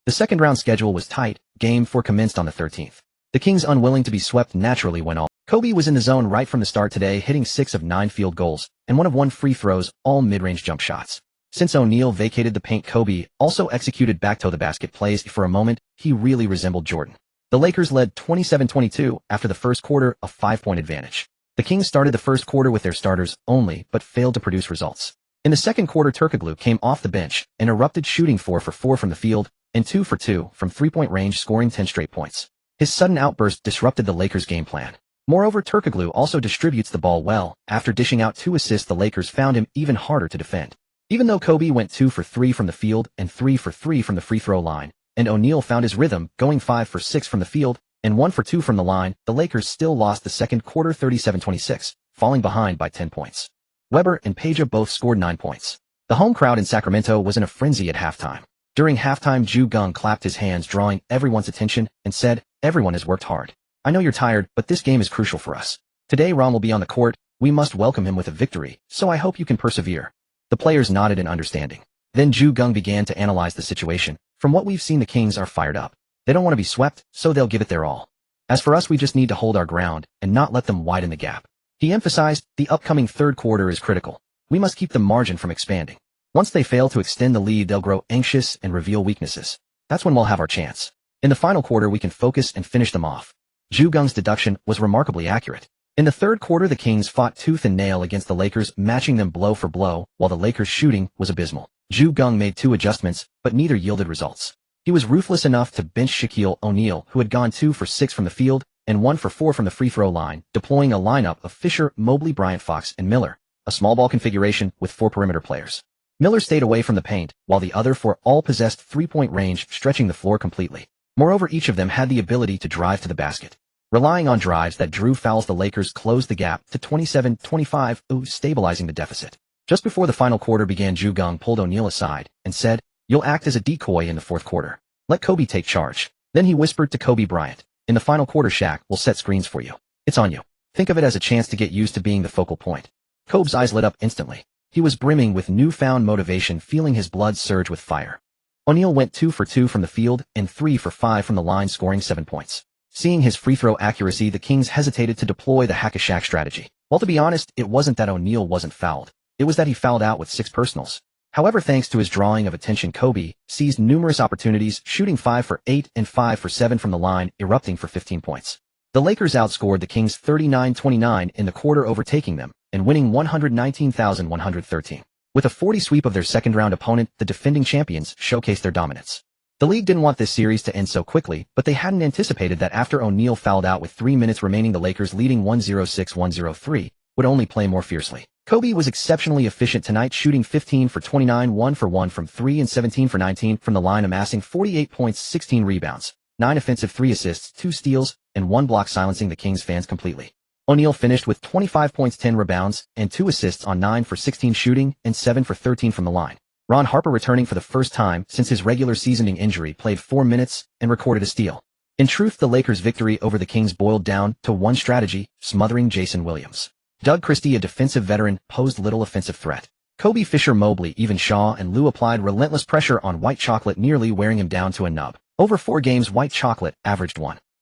The second-round schedule was tight. Game 4 commenced on the 13th. The Kings, unwilling to be swept, naturally went all. Kobe was in the zone right from the start today, hitting 6 of 9 field goals and 1 of 1 free throws, all mid-range jump shots. Since O'Neal vacated the paint, Kobe also executed back-to-the-basket plays. For a moment, he really resembled Jordan. The Lakers led 27-22 after the first quarter, a 5-point advantage. The Kings started the first quarter with their starters only, but failed to produce results. In the second quarter, Turkoglu came off the bench and erupted, shooting 4 for 4 from the field and 2 for 2 from three-point range, scoring 10 straight points. His sudden outburst disrupted the Lakers' game plan. Moreover, Turkoglu also distributes the ball well. After dishing out 2 assists, the Lakers found him even harder to defend. Even though Kobe went 2 for 3 from the field and 3 for 3 from the free throw line, and O'Neal found his rhythm, going 5 for 6 from the field and 1 for 2 from the line, the Lakers still lost the second quarter 37-26, falling behind by 10 points. Weber and Pager both scored 9 points. The home crowd in Sacramento was in a frenzy at halftime. During halftime, Geng clapped his hands, drawing everyone's attention, and said, "Everyone has worked hard. I know you're tired, but this game is crucial for us. Today Ron will be on the court. We must welcome him with a victory, so I hope you can persevere." The players nodded in understanding. Then Geng began to analyze the situation. "From what we've seen, the Kings are fired up. They don't want to be swept, so they'll give it their all. As for us, we just need to hold our ground and not let them widen the gap." He emphasized, "The upcoming third quarter is critical. We must keep the margin from expanding. Once they fail to extend the lead, they'll grow anxious and reveal weaknesses. That's when we'll have our chance. In the final quarter, we can focus and finish them off." Geng's deduction was remarkably accurate. In the third quarter, the Kings fought tooth and nail against the Lakers, matching them blow for blow, while the Lakers' shooting was abysmal. Geng made 2 adjustments, but neither yielded results. He was ruthless enough to bench Shaquille O'Neal, who had gone 2 for 6 from the field and 1 for 4 from the free throw line, deploying a lineup of Fisher, Mobley, Bryant, Fox, and Miller, a small ball configuration with 4 perimeter players. Miller stayed away from the paint, while the other 4 all possessed three-point range, stretching the floor completely. Moreover, each of them had the ability to drive to the basket. Relying on drives that drew fouls, the Lakers closed the gap to 27-25, stabilizing the deficit. Just before the final quarter began, Geng pulled O'Neal aside and said, "You'll act as a decoy in the fourth quarter. Let Kobe take charge." Then he whispered to Kobe Bryant, "In the final quarter, Shaq will set screens for you. It's on you. Think of it as a chance to get used to being the focal point." Kobe's eyes lit up instantly. He was brimming with newfound motivation, feeling his blood surge with fire. O'Neal went 2 for 2 from the field and 3 for 5 from the line, scoring 7 points. Seeing his free throw accuracy, the Kings hesitated to deploy the hack-a-Shaq strategy. Well, to be honest, it wasn't that O'Neal wasn't fouled. It was that he fouled out with 6 personals. However, thanks to his drawing of attention, Kobe seized numerous opportunities, shooting 5 for 8 and 5 for 7 from the line, erupting for 15 points. The Lakers outscored the Kings 39-29 in the quarter, overtaking them and winning 119,113. With a 40 sweep of their second-round opponent, the defending champions showcased their dominance. The league didn't want this series to end so quickly, but they hadn't anticipated that after O'Neal fouled out with 3 minutes remaining, the Lakers, leading 106-103, would only play more fiercely. Kobe was exceptionally efficient tonight, shooting 15 for 29, 1 for 1 from 3 and 17 for 19 from the line, amassing 48 points, 16 rebounds, 9 offensive, 3 assists, 2 steals, and 1 block, silencing the Kings fans completely. O'Neal finished with 25 points, 10 rebounds, and 2 assists on 9 for 16 shooting and 7 for 13 from the line. Ron Harper, returning for the first time since his regular season injury, played 4 minutes and recorded a steal. In truth, the Lakers' victory over the Kings boiled down to one strategy: smothering Jason Williams. Doug Christie, a defensive veteran, posed little offensive threat. Kobe, Fisher, Mobley, even Shaw and Lou applied relentless pressure on White Chocolate, nearly wearing him down to a nub. Over 4 games, White Chocolate averaged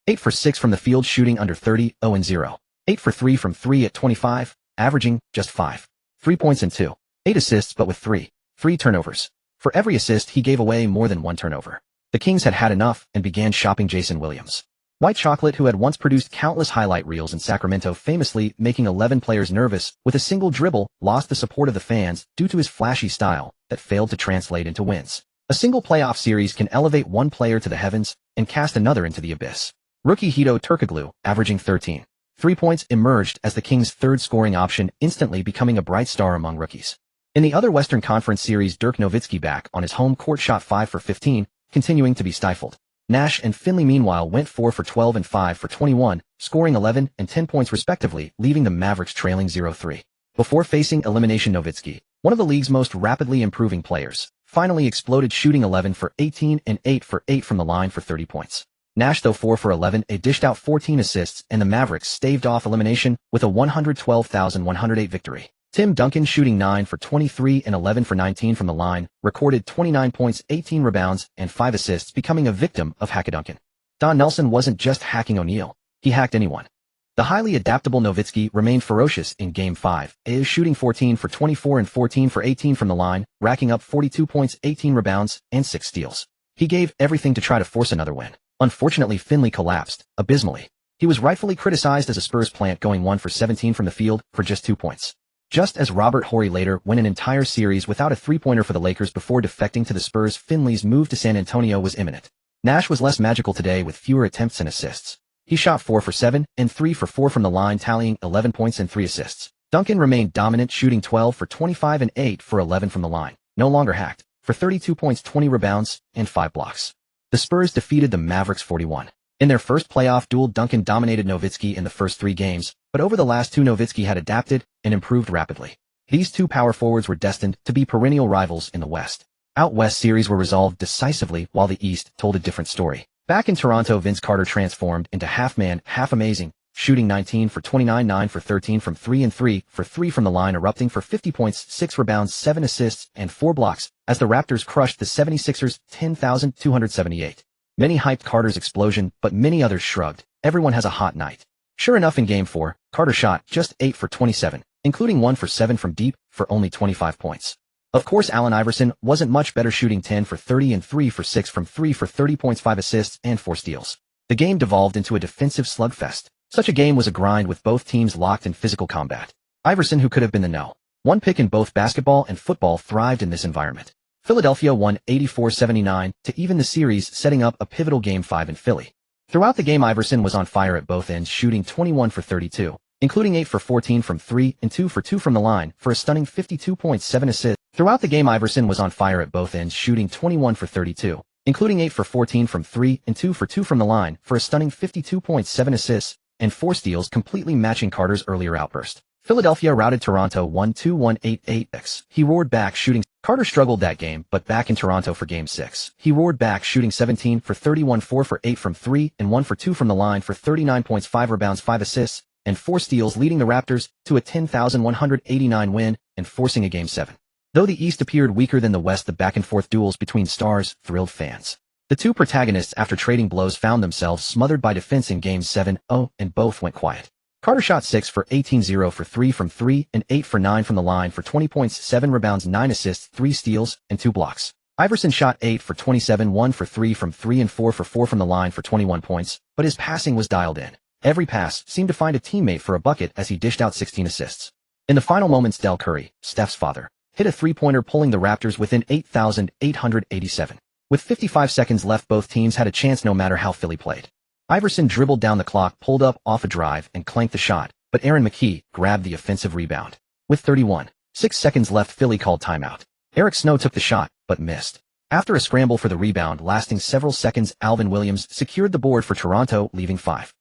8 for 6 from the field, shooting under 30, 0-0. 8 for 3 from 3 at 25, averaging just 5 3-points and 8 assists, but with 3 turnovers. For every assist, he gave away more than 1 turnover. The Kings had had enough and began shopping Jason Williams. White Chocolate, who had once produced countless highlight reels in Sacramento, famously making 11 players nervous with a single dribble, lost the support of the fans due to his flashy style that failed to translate into wins. A single playoff series can elevate one player to the heavens and cast another into the abyss. Rookie Hedo Turkoglu, averaging 13 3-points, emerged as the Kings' third scoring option, instantly becoming a bright star among rookies. In the other Western Conference series, Dirk Nowitzki, back on his home court, shot 5 for 15, continuing to be stifled. Nash and Finley, meanwhile, went 4 for 12 and 5 for 21, scoring 11 and 10 points respectively, leaving the Mavericks trailing 0-3. Before facing elimination, Nowitzki, one of the league's most rapidly improving players, finally exploded, shooting 11 for 18 and 8 for 8 from the line for 30 points. Nash, though 4 for 11, dished out 14 assists, and the Mavericks staved off elimination with a 112,108 victory. Tim Duncan, shooting 9 for 23 and 11 for 19 from the line, recorded 29 points, 18 rebounds, and 5 assists, becoming a victim of Hackaduncan. Don Nelson wasn't just hacking O'Neal, he hacked anyone. The highly adaptable Nowitzki remained ferocious in Game 5, shooting 14 for 24 and 14 for 18 from the line, racking up 42 points, 18 rebounds, and 6 steals. He gave everything to try to force another win. Unfortunately, Finley collapsed abysmally. He was rightfully criticized as a Spurs plant, going 1 for 17 from the field for just 2 points. Just as Robert Horry later went an entire series without a three-pointer for the Lakers before defecting to the Spurs, Finley's move to San Antonio was imminent. Nash was less magical today with fewer attempts and assists. He shot 4 for 7 and 3 for 4 from the line, tallying 11 points and 3 assists. Duncan remained dominant, shooting 12 for 25 and 8 for 11 from the line, no longer hacked, for 32 points, 20 rebounds, and 5 blocks. The Spurs defeated the Mavericks 41. In their first playoff duel, Duncan dominated Nowitzki in the first 3 games, but over the last 2, Nowitzki had adapted and improved rapidly. These 2 power forwards were destined to be perennial rivals in the West. Out West series were resolved decisively, while the East told a different story. Back in Toronto, Vince Carter transformed into half-man, half-amazing, shooting 19 for 29, 9 for 13 from 3 and 3 for 3 from the line, erupting for 50 points, 6 rebounds, 7 assists, and 4 blocks, as the Raptors crushed the 76ers 10,278. Many hyped Carter's explosion, but many others shrugged. Everyone has a hot night. Sure enough, in Game 4, Carter shot just 8 for 27, including 1 for 7 from deep, for only 25 points. Of course, Allen Iverson wasn't much better, shooting 10 for 30 and 3 for 6 from 3 for 30 points, 5 assists, and 4 steals. The game devolved into a defensive slugfest. Such a game was a grind, with both teams locked in physical combat. Iverson, who could have been the No.1 pick in both basketball and football, thrived in this environment. Philadelphia won 84-79 to even the series, setting up a pivotal Game 5 in Philly. Throughout the game, Iverson was on fire at both ends, shooting 21 for 32, including 8 for 14 from 3 and 2 for 2 from the line, for a stunning 52 points, 7 assists. Throughout the game, Iverson was on fire at both ends, shooting 21 for 32, including 8 for 14 from 3 and 2 for 2 from the line, for a stunning 52 points, 7 assists, and 4 steals, completely matching Carter's earlier outburst. Philadelphia routed Toronto 1-2-1-8-8x. He roared back, shooting. Carter struggled that game, but back in Toronto for Game 6, he roared back, shooting 17 for 31, 4 for 8 from 3 and 1 for 2 from the line, for 39 points, 5 rebounds, 5 assists, and 4 steals, leading the Raptors to a 10,189 win and forcing a Game 7. Though the East appeared weaker than the West, the back-and-forth duels between stars thrilled fans. The 2 protagonists, after trading blows, found themselves smothered by defense in Games 7, and both went quiet. Carter shot 6 for 18, 0 for 3 from 3 and 8 for 9 from the line, for 20 points, 7 rebounds, 9 assists, 3 steals, and 2 blocks. Iverson shot 8 for 27, 1 for 3 from 3 and 4 for 4 from the line, for 21 points, but his passing was dialed in. Every pass seemed to find a teammate for a bucket as he dished out 16 assists. In the final moments, Del Curry, Steph's father, hit a three-pointer pulling the Raptors within 8,887. With 55 seconds left, both teams had a chance no matter how Philly played. Iverson dribbled down the clock, pulled up off a drive, and clanked the shot, but Aaron McKie grabbed the offensive rebound. With 31.6 seconds left, Philly called timeout. Eric Snow took the shot, but missed. After a scramble for the rebound lasting several seconds, Alvin Williams secured the board for Toronto, leaving 5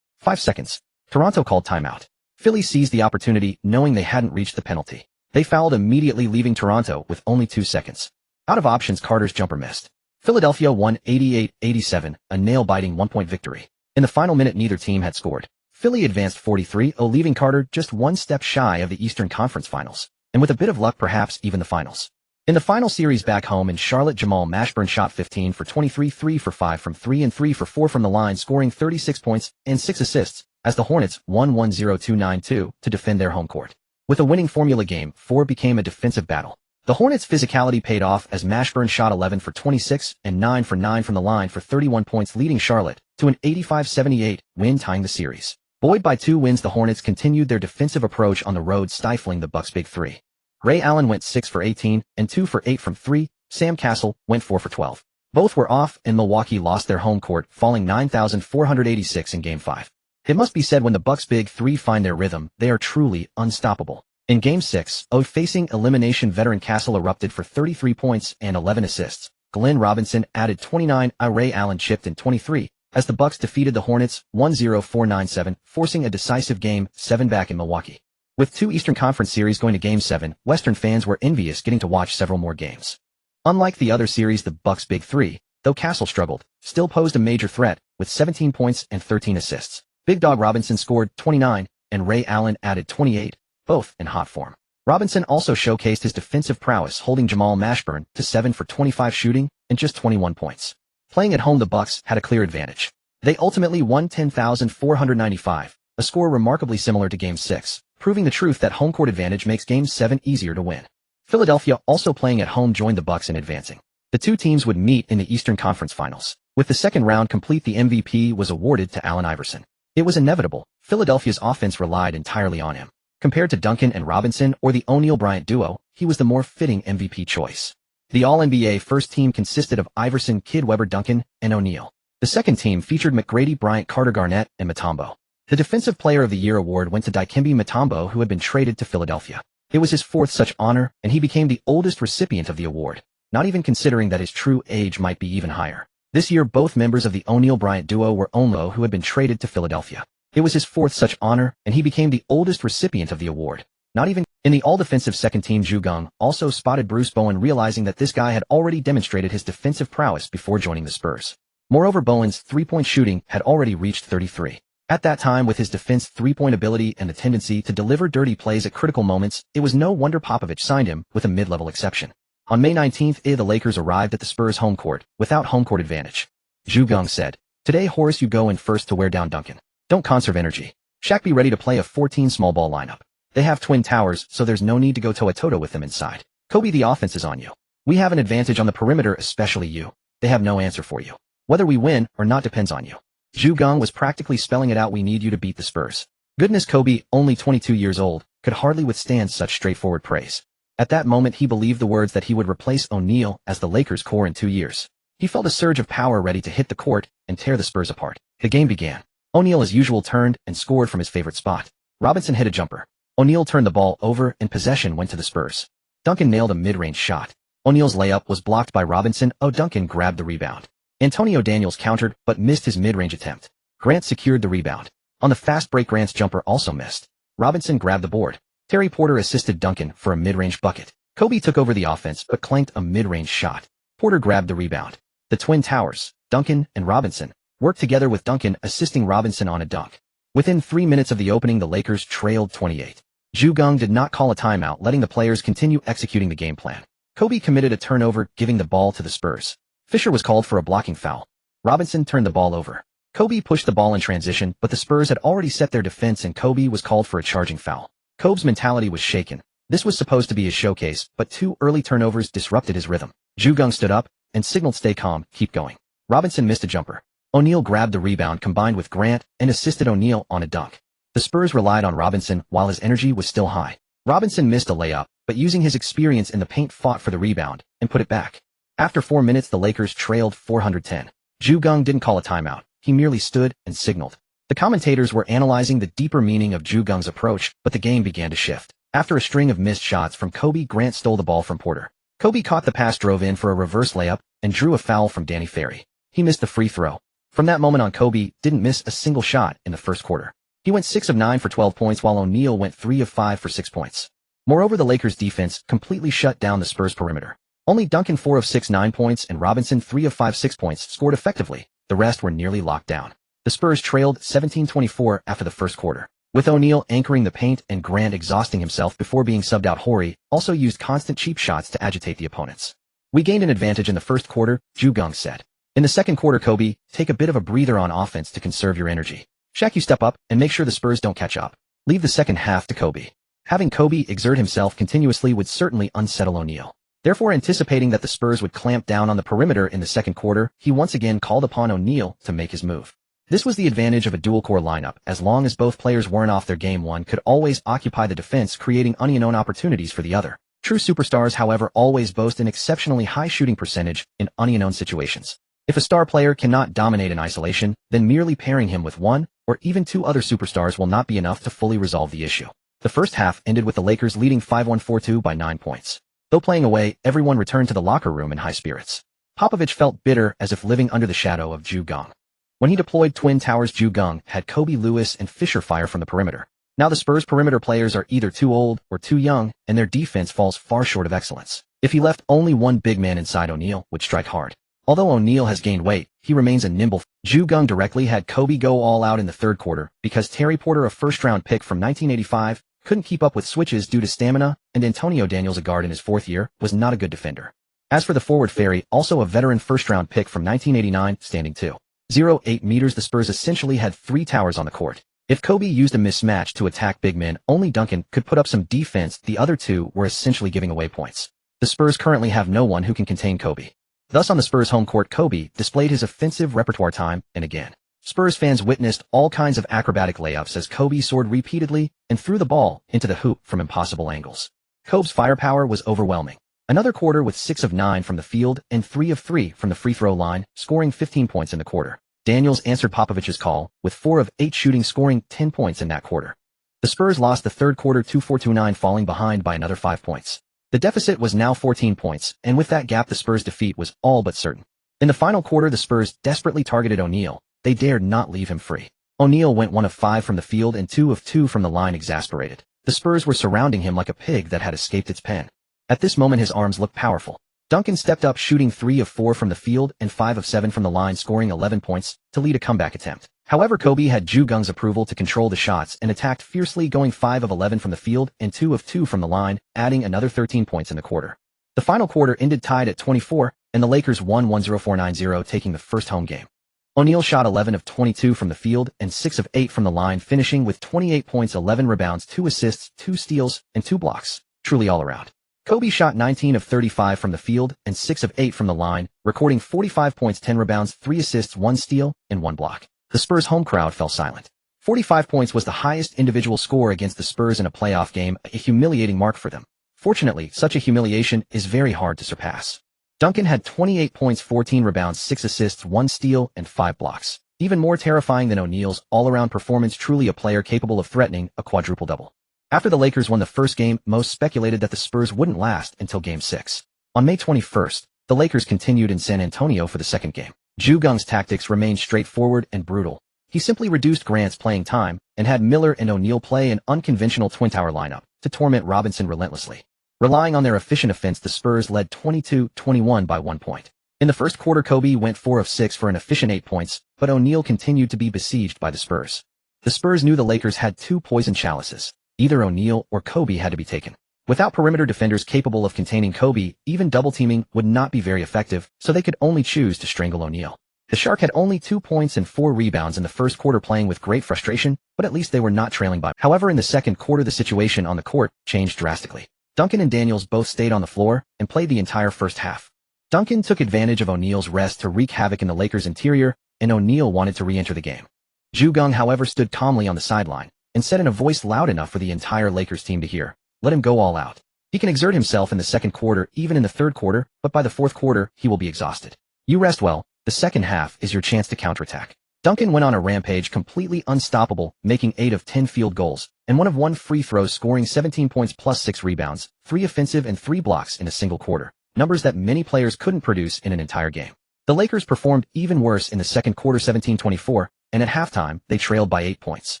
seconds. Toronto called timeout. Philly seized the opportunity, knowing they hadn't reached the penalty. They fouled immediately, leaving Toronto with only 2 seconds. Out of options, Carter's jumper missed. Philadelphia won 88-87, a nail-biting one-point victory. In the final minute, neither team had scored. Philly advanced 43-0, leaving Carter just one step shy of the Eastern Conference Finals, and with a bit of luck, perhaps even the finals. In the final series back home in Charlotte, Jamal Mashburn shot 15 for 23, 3 for 5 from 3 and 3 for 4 from the line, scoring 36 points and 6 assists, as the Hornets won 1-0-2-9-2 to defend their home court. With a winning formula, Game 4 became a defensive battle. The Hornets' physicality paid off as Mashburn shot 11 for 26 and 9 for 9 from the line for 31 points, leading Charlotte to an 85-78 win, tying the series. Buoyed by 2 wins, the Hornets continued their defensive approach on the road, stifling the Bucks' big three. Ray Allen went 6 for 18 and 2 for 8 from 3. Sam Cassell went 4 for 12. Both were off, and Milwaukee lost their home court, falling 9,486 in Game 5. It must be said, when the Bucks' big three find their rhythm, they are truly unstoppable. In Game 6, facing elimination veteran Cassell erupted for 33 points and 11 assists. Glenn Robinson added 29. Ray Allen chipped in 23, as the Bucks defeated the Hornets 1-0-4-9-7, forcing a decisive Game 7 back in Milwaukee. With 2 Eastern Conference series going to Game 7, Western fans were envious, getting to watch several more games. Unlike the other series, the Bucks' big three, though Cassell struggled, still posed a major threat, with 17 points and 13 assists. Big Dog Robinson scored 29, and Ray Allen added 28, both in hot form. Robinson also showcased his defensive prowess, holding Jamal Mashburn to 7 for 25 shooting and just 21 points. Playing at home, the Bucks had a clear advantage. They ultimately won 10,495, a score remarkably similar to Game 6, proving the truth that home court advantage makes Game 7 easier to win. Philadelphia, also playing at home, joined the Bucks in advancing. The 2 teams would meet in the Eastern Conference Finals. With the second round complete, the MVP was awarded to Allen Iverson. It was inevitable. Philadelphia's offense relied entirely on him. Compared to Duncan and Robinson or the O'Neal-Bryant duo, he was the more fitting MVP choice. The All-NBA first team consisted of Iverson, Kid Webber, Duncan, and O'Neal. The second team featured McGrady, Bryant, Carter, Garnett, and Mutombo. The Defensive Player of the Year award went to Dikembe Mutombo, who had been traded to Philadelphia. It was his 4th such honor, and he became the oldest recipient of the award, not even considering that his true age might be even higher. This year, both members of the O'Neal-Bryant duo were Onlo, who had been traded to Philadelphia. It was his 4th such honor, and he became the oldest recipient of the award. Not even in the all-defensive second team, Geng also spotted Bruce Bowen, realizing that this guy had already demonstrated his defensive prowess before joining the Spurs. Moreover, Bowen's three-point shooting had already reached 33. At that time, with his defense, three-point ability, and the tendency to deliver dirty plays at critical moments, it was no wonder Popovich signed him with a mid-level exception. On May 19th, the Lakers arrived at the Spurs' home court, without home court advantage. Geng said, "Today, Horace, you go in first to wear down Duncan. Don't conserve energy. Shaq, be ready to play a 14 small ball lineup. They have twin towers, so there's no need to go toe-to-toe with them inside. Kobe, the offense is on you. We have an advantage on the perimeter, especially you. They have no answer for you. Whether we win or not depends on you." Geng was practically spelling it out: "We need you to beat the Spurs." Goodness, Kobe, only 22 years old, could hardly withstand such straightforward praise. At that moment, he believed the words that he would replace O'Neal as the Lakers' core in 2 years. He felt a surge of power, ready to hit the court and tear the Spurs apart. The game began. O'Neal, as usual, turned and scored from his favorite spot. Robinson hit a jumper. O'Neal turned the ball over, and possession went to the Spurs. Duncan nailed a mid-range shot. O'Neal's layup was blocked by Robinson. Duncan grabbed the rebound. Antonio Daniels countered, but missed his mid-range attempt. Grant secured the rebound. On the fast break, Grant's jumper also missed. Robinson grabbed the board. Terry Porter assisted Duncan for a mid-range bucket. Kobe took over the offense, but clanked a mid-range shot. Porter grabbed the rebound. The Twin Towers, Duncan and Robinson, worked together, with Duncan assisting Robinson on a dunk. Within 3 minutes of the opening, the Lakers trailed 28. Geng did not call a timeout, letting the players continue executing the game plan. Kobe committed a turnover, giving the ball to the Spurs. Fisher was called for a blocking foul. Robinson turned the ball over. Kobe pushed the ball in transition, but the Spurs had already set their defense, and Kobe was called for a charging foul. Kobe's mentality was shaken. This was supposed to be his showcase, but 2 early turnovers disrupted his rhythm. Geng stood up and signaled, "Stay calm, keep going." Robinson missed a jumper. O'Neal grabbed the rebound combined with Grant and assisted O'Neal on a dunk. The Spurs relied on Robinson while his energy was still high. Robinson missed a layup, but using his experience in the paint fought for the rebound and put it back. After 4 minutes the Lakers trailed 410. Geng didn't call a timeout, he merely stood and signaled. The commentators were analyzing the deeper meaning of Geng's approach, but the game began to shift. After a string of missed shots from Kobe, Grant stole the ball from Porter. Kobe caught the pass, drove in for a reverse layup, and drew a foul from Danny Ferry. He missed the free throw. From that moment on, Kobe didn't miss a single shot in the first quarter. He went 6 of 9 for 12 points while O'Neal went 3 of 5 for 6 points. Moreover, the Lakers' defense completely shut down the Spurs' perimeter. Only Duncan 4 of 6 9 points and Robinson 3 of 5 6 points scored effectively. The rest were nearly locked down. The Spurs trailed 17-24 after the first quarter. With O'Neal anchoring the paint and Grant exhausting himself before being subbed out, Horry also used constant cheap shots to agitate the opponents. "We gained an advantage in the first quarter," Geng said. "In the second quarter, Kobe, take a bit of a breather on offense to conserve your energy. Shaq, you step up and make sure the Spurs don't catch up. Leave the second half to Kobe." Having Kobe exert himself continuously would certainly unsettle O'Neal. Therefore, anticipating that the Spurs would clamp down on the perimeter in the second quarter, he once again called upon O'Neal to make his move. This was the advantage of a dual-core lineup. As long as both players weren't off their game, one could always occupy the defense, creating unknown opportunities for the other. True superstars, however, always boast an exceptionally high shooting percentage in unknown situations. If a star player cannot dominate in isolation, then merely pairing him with one or even two other superstars will not be enough to fully resolve the issue. The first half ended with the Lakers leading 5-1-4-2 by 9 points. Though playing away, everyone returned to the locker room in high spirits. Popovich felt bitter, as if living under the shadow of Geng. When he deployed Twin Towers, Geng had Kobe, Lewis, and Fisher fire from the perimeter. Now the Spurs' perimeter players are either too old or too young, and their defense falls far short of excellence. If he left only one big man inside, O'Neal would strike hard. Although O'Neal has gained weight, he remains a nimble. Geng directly had Kobe go all out in the third quarter because Terry Porter, a first-round pick from 1985, couldn't keep up with switches due to stamina, and Antonio Daniels, a guard in his fourth year, was not a good defender. As for the forward Ferry, also a veteran first-round pick from 1989, standing 2.08 meters, the Spurs essentially had 3 towers on the court. If Kobe used a mismatch to attack big men, only Duncan could put up some defense. The other two were essentially giving away points. The Spurs currently have no one who can contain Kobe. Thus, on the Spurs' home court, Kobe displayed his offensive repertoire time and again. Spurs fans witnessed all kinds of acrobatic layups as Kobe soared repeatedly and threw the ball into the hoop from impossible angles. Kobe's firepower was overwhelming. Another quarter with 6 of 9 from the field and 3 of 3 from the free throw line, scoring 15 points in the quarter. Daniels answered Popovich's call with 4 of 8 shooting, scoring 10 points in that quarter. The Spurs lost the third quarter 2-4-2-9, falling behind by another 5 points. The deficit was now 14 points, and with that gap the Spurs' defeat was all but certain. In the final quarter, the Spurs desperately targeted O'Neal. They dared not leave him free. O'Neal went 1 of 5 from the field and 2 of 2 from the line. Exasperated, the Spurs were surrounding him like a pig that had escaped its pen. At this moment his arms looked powerful. Duncan stepped up, shooting 3 of 4 from the field and 5 of 7 from the line, scoring 11 points to lead a comeback attempt. However, Kobe had Geng's approval to control the shots and attacked fiercely, going 5 of 11 from the field and 2 of 2 from the line, adding another 13 points in the quarter. The final quarter ended tied at 24, and the Lakers won 1-0-4-9-0, taking the first home game. O'Neal shot 11 of 22 from the field and 6 of 8 from the line, finishing with 28 points, 11 rebounds, 2 assists, 2 steals, and 2 blocks. Truly all around. Kobe shot 19 of 35 from the field and 6 of 8 from the line, recording 45 points, 10 rebounds, 3 assists, 1 steal, and 1 block. The Spurs' home crowd fell silent. 45 points was the highest individual score against the Spurs in a playoff game, a humiliating mark for them. Fortunately, such a humiliation is very hard to surpass. Duncan had 28 points, 14 rebounds, 6 assists, 1 steal, and 5 blocks. Even more terrifying than O'Neal's all-around performance, truly a player capable of threatening a quadruple-double. After the Lakers won the first game, most speculated that the Spurs wouldn't last until Game 6. On May 21st, the Lakers continued in San Antonio for the second game. Geng's tactics remained straightforward and brutal. He simply reduced Grant's playing time and had Miller and O'Neal play an unconventional twin tower lineup to torment Robinson relentlessly. Relying on their efficient offense, the Spurs led 22-21 by 1 point. In the first quarter, Kobe went 4 of 6 for an efficient 8 points, but O'Neal continued to be besieged by the Spurs. The Spurs knew the Lakers had 2 poison chalices. Either O'Neal or Kobe had to be taken. Without perimeter defenders capable of containing Kobe, even double-teaming would not be very effective, so they could only choose to strangle O'Neal. The Shark had only 2 points and 4 rebounds in the first quarter, playing with great frustration, but at least they were not trailing by. However, in the second quarter the situation on the court changed drastically. Duncan and Daniels both stayed on the floor and played the entire first half. Duncan took advantage of O'Neal's rest to wreak havoc in the Lakers' interior, and O'Neal wanted to re-enter the game. Geng, however, stood calmly on the sideline and said in a voice loud enough for the entire Lakers team to hear, "Let him go all out. He can exert himself in the second quarter, even in the third quarter, but by the fourth quarter, he will be exhausted. You rest well. The second half is your chance to counterattack." Duncan went on a rampage, completely unstoppable, making 8 of 10 field goals, and 1 of 1 free throws, scoring 17 points plus 6 rebounds, 3 offensive and 3 blocks in a single quarter, numbers that many players couldn't produce in an entire game. The Lakers performed even worse in the second quarter, 17-24, and at halftime, they trailed by 8 points.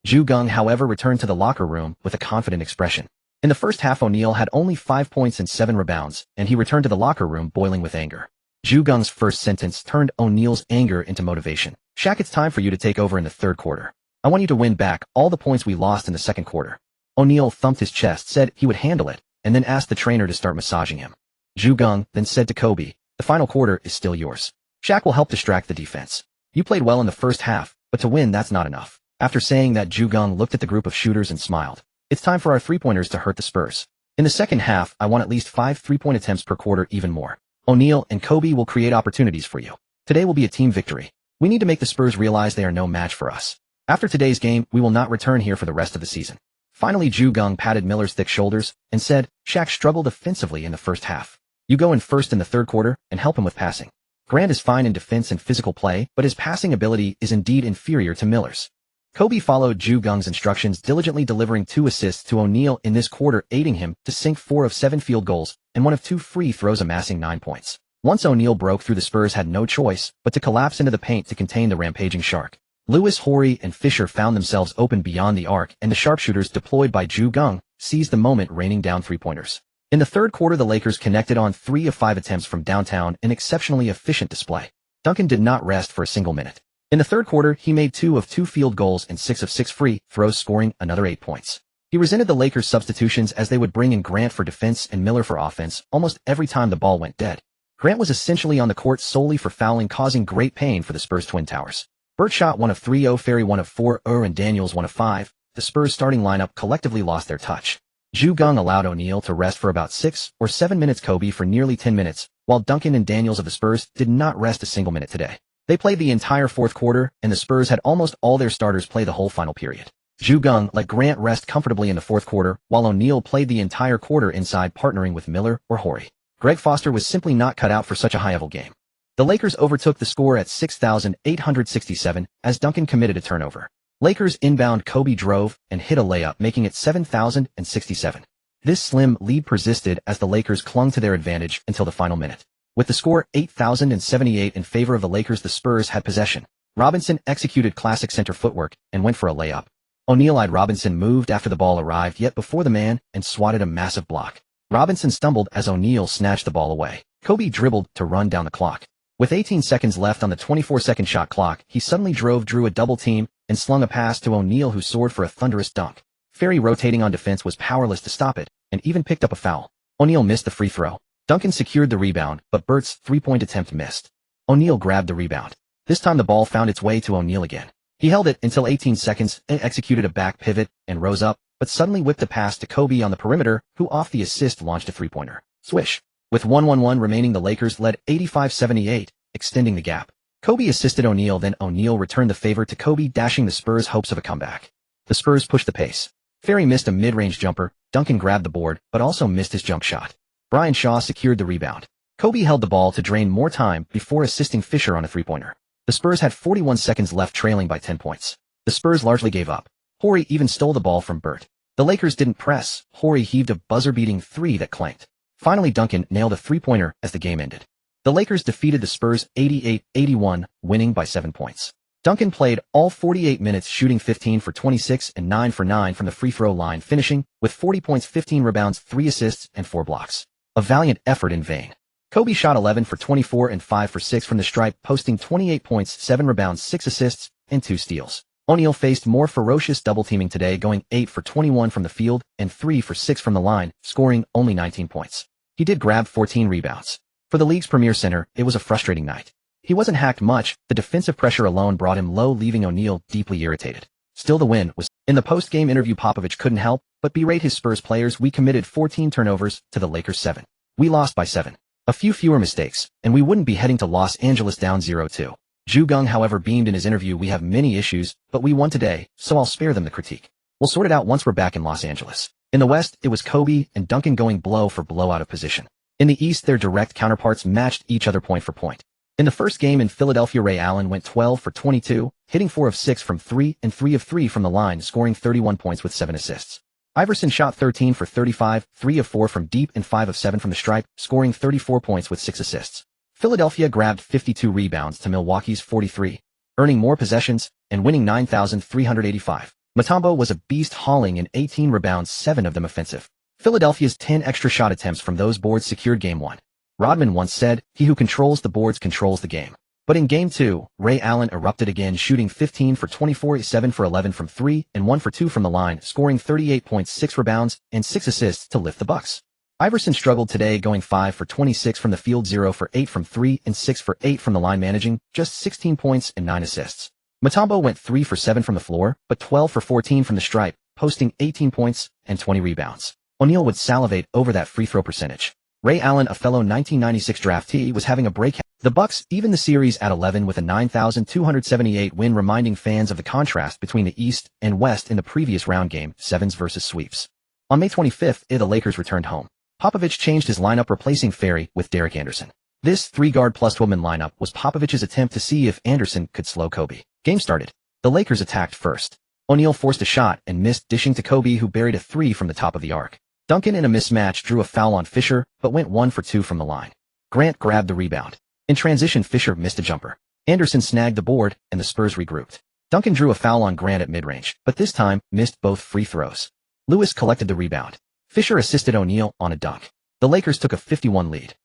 Geng, however, returned to the locker room with a confident expression. In the first half, O'Neal had only 5 points and 7 rebounds, and he returned to the locker room boiling with anger. Geng's first sentence turned O'Neal's anger into motivation. "Shaq, it's time for you to take over in the third quarter. I want you to win back all the points we lost in the second quarter." O'Neal thumped his chest, said he would handle it, and then asked the trainer to start massaging him. Geng then said to Kobe, "The final quarter is still yours. Shaq will help distract the defense. You played well in the first half, but to win, that's not enough." After saying that, Geng looked at the group of shooters and smiled. "It's time for our three-pointers to hurt the Spurs. In the second half, I want at least 5 three-point attempts per quarter, even more. O'Neal and Kobe will create opportunities for you. Today will be a team victory. We need to make the Spurs realize they are no match for us. After today's game, we will not return here for the rest of the season." Finally, Geng patted Miller's thick shoulders and said, "Shaq struggled offensively in the first half. You go in first in the third quarter and help him with passing. Grant is fine in defense and physical play, but his passing ability is indeed inferior to Miller's." Kobe followed Geng's instructions, diligently delivering 2 assists to O'Neal in this quarter, aiding him to sink 4 of 7 field goals and 1 of 2 free throws, amassing 9 points. Once O'Neal broke through, the Spurs had no choice but to collapse into the paint to contain the rampaging Shark. Lewis, Horry, and Fisher found themselves open beyond the arc, and the sharpshooters deployed by Geng seized the moment, raining down three-pointers. In the third quarter, the Lakers connected on 3 of 5 attempts from downtown, an exceptionally efficient display. Duncan did not rest for a single minute. In the third quarter, he made 2 of 2 field goals and 6 of 6 free throws, scoring another 8 points. He resented the Lakers' substitutions, as they would bring in Grant for defense and Miller for offense almost every time the ball went dead. Grant was essentially on the court solely for fouling, causing great pain for the Spurs' Twin Towers. Burt shot 1 of 3, Ferry 1 of 4, and Daniels 1 of 5. The Spurs' starting lineup collectively lost their touch. Geng allowed O'Neal to rest for about 6 or 7 minutes, Kobe for nearly 10 minutes, while Duncan and Daniels of the Spurs did not rest a single minute today. They played the entire fourth quarter, and the Spurs had almost all their starters play the whole final period. Geng let Grant rest comfortably in the fourth quarter, while O'Neal played the entire quarter inside, partnering with Miller or Horry. Greg Foster was simply not cut out for such a high-level game. The Lakers overtook the score at 6,867 as Duncan committed a turnover. Lakers inbound, Kobe drove and hit a layup, making it 7,067. This slim lead persisted as the Lakers clung to their advantage until the final minute. With the score 8,078 in favor of the Lakers, the Spurs had possession. Robinson executed classic center footwork and went for a layup. O'Neal-eyed Robinson moved after the ball arrived, yet before the man, and swatted a massive block. Robinson stumbled as O'Neal snatched the ball away. Kobe dribbled to run down the clock. With 18 seconds left on the 24-second shot clock, he suddenly drew a double team, and slung a pass to O'Neal, who soared for a thunderous dunk. Ferry, rotating on defense, was powerless to stop it, and even picked up a foul. O'Neal missed the free throw. Duncan secured the rebound, but Burt's three-point attempt missed. O'Neal grabbed the rebound. This time the ball found its way to O'Neal again. He held it until 18 seconds and executed a back pivot and rose up, but suddenly whipped a pass to Kobe on the perimeter, who off the assist launched a three-pointer. Swish. With 1:11 remaining, the Lakers led 85-78, extending the gap. Kobe assisted O'Neal, then O'Neal returned the favor to Kobe, dashing the Spurs' hopes of a comeback. The Spurs pushed the pace. Ferry missed a mid-range jumper. Duncan grabbed the board, but also missed his jump shot. Brian Shaw secured the rebound. Kobe held the ball to drain more time before assisting Fisher on a three-pointer. The Spurs had 41 seconds left, trailing by 10 points. The Spurs largely gave up. Horry even stole the ball from Burt. The Lakers didn't press. Horry heaved a buzzer-beating three that clanked. Finally, Duncan nailed a three-pointer as the game ended. The Lakers defeated the Spurs 88-81, winning by 7 points. Duncan played all 48 minutes, shooting 15 for 26 and 9 for 9 from the free throw line, finishing with 40 points, 15 rebounds, 3 assists, and 4 blocks. A valiant effort in vain. Kobe shot 11 for 24 and 5 for 6 from the stripe, posting 28 points, 7 rebounds, 6 assists, and 2 steals. O'Neal faced more ferocious double-teaming today, going 8 for 21 from the field and 3 for 6 from the line, scoring only 19 points. He did grab 14 rebounds. For the league's premier center, it was a frustrating night. He wasn't hacked much. The defensive pressure alone brought him low, leaving O'Neal deeply irritated. Still, the win was. In the post-game interview, Popovich couldn't help but berate his Spurs players. "We committed 14 turnovers to the Lakers 7. We lost by 7. A few fewer mistakes, and we wouldn't be heading to Los Angeles down 0-2. Geng, however, beamed in his interview, "We have many issues, but we won today, so I'll spare them the critique. We'll sort it out once we're back in Los Angeles." In the West, it was Kobe and Duncan going blow for blow out of position. In the East, their direct counterparts matched each other point for point. In the first game in Philadelphia, Ray Allen went 12 for 22, hitting 4 of 6 from 3 and 3 of 3 from the line, scoring 31 points with 7 assists. Iverson shot 13 for 35, 3 of 4 from deep and 5 of 7 from the stripe, scoring 34 points with 6 assists. Philadelphia grabbed 52 rebounds to Milwaukee's 43, earning more possessions and winning 9,385. Mutombo was a beast, hauling in 18 rebounds, 7 of them offensive. Philadelphia's 10 extra shot attempts from those boards secured Game 1. Rodman once said, "He who controls the boards controls the game." But in Game 2, Ray Allen erupted again, shooting 15 for 24, 7 for 11 from 3, and 1 for 2 from the line, scoring 38 points, 6 rebounds, and 6 assists to lift the Bucks. Iverson struggled today, going 5 for 26 from the field, 0 for 8 from 3, and 6 for 8 from the line, managing just 16 points and 9 assists. Mutombo went 3 for 7 from the floor, but 12 for 14 from the stripe, posting 18 points and 20 rebounds. O'Neal would salivate over that free throw percentage. Ray Allen, a fellow 1996 draftee, was having a breakout. The Bucks even the series at 11 with a 9,278 win, reminding fans of the contrast between the East and West in the previous round Game 7s versus sweeps. On May 25th, the Lakers returned home. Popovich changed his lineup, replacing Ferry with Derek Anderson. This 3-guard plus 12-man lineup was Popovich's attempt to see if Anderson could slow Kobe. Game started. The Lakers attacked first. O'Neal forced a shot and missed, dishing to Kobe, who buried a 3 from the top of the arc. Duncan, in a mismatch, drew a foul on Fisher, but went 1 for 2 from the line. Grant grabbed the rebound. In transition, Fisher missed a jumper. Anderson snagged the board, and the Spurs regrouped. Duncan drew a foul on Grant at mid-range, but this time missed both free throws. Lewis collected the rebound. Fisher assisted O'Neal on a dunk. The Lakers took a 51 lead.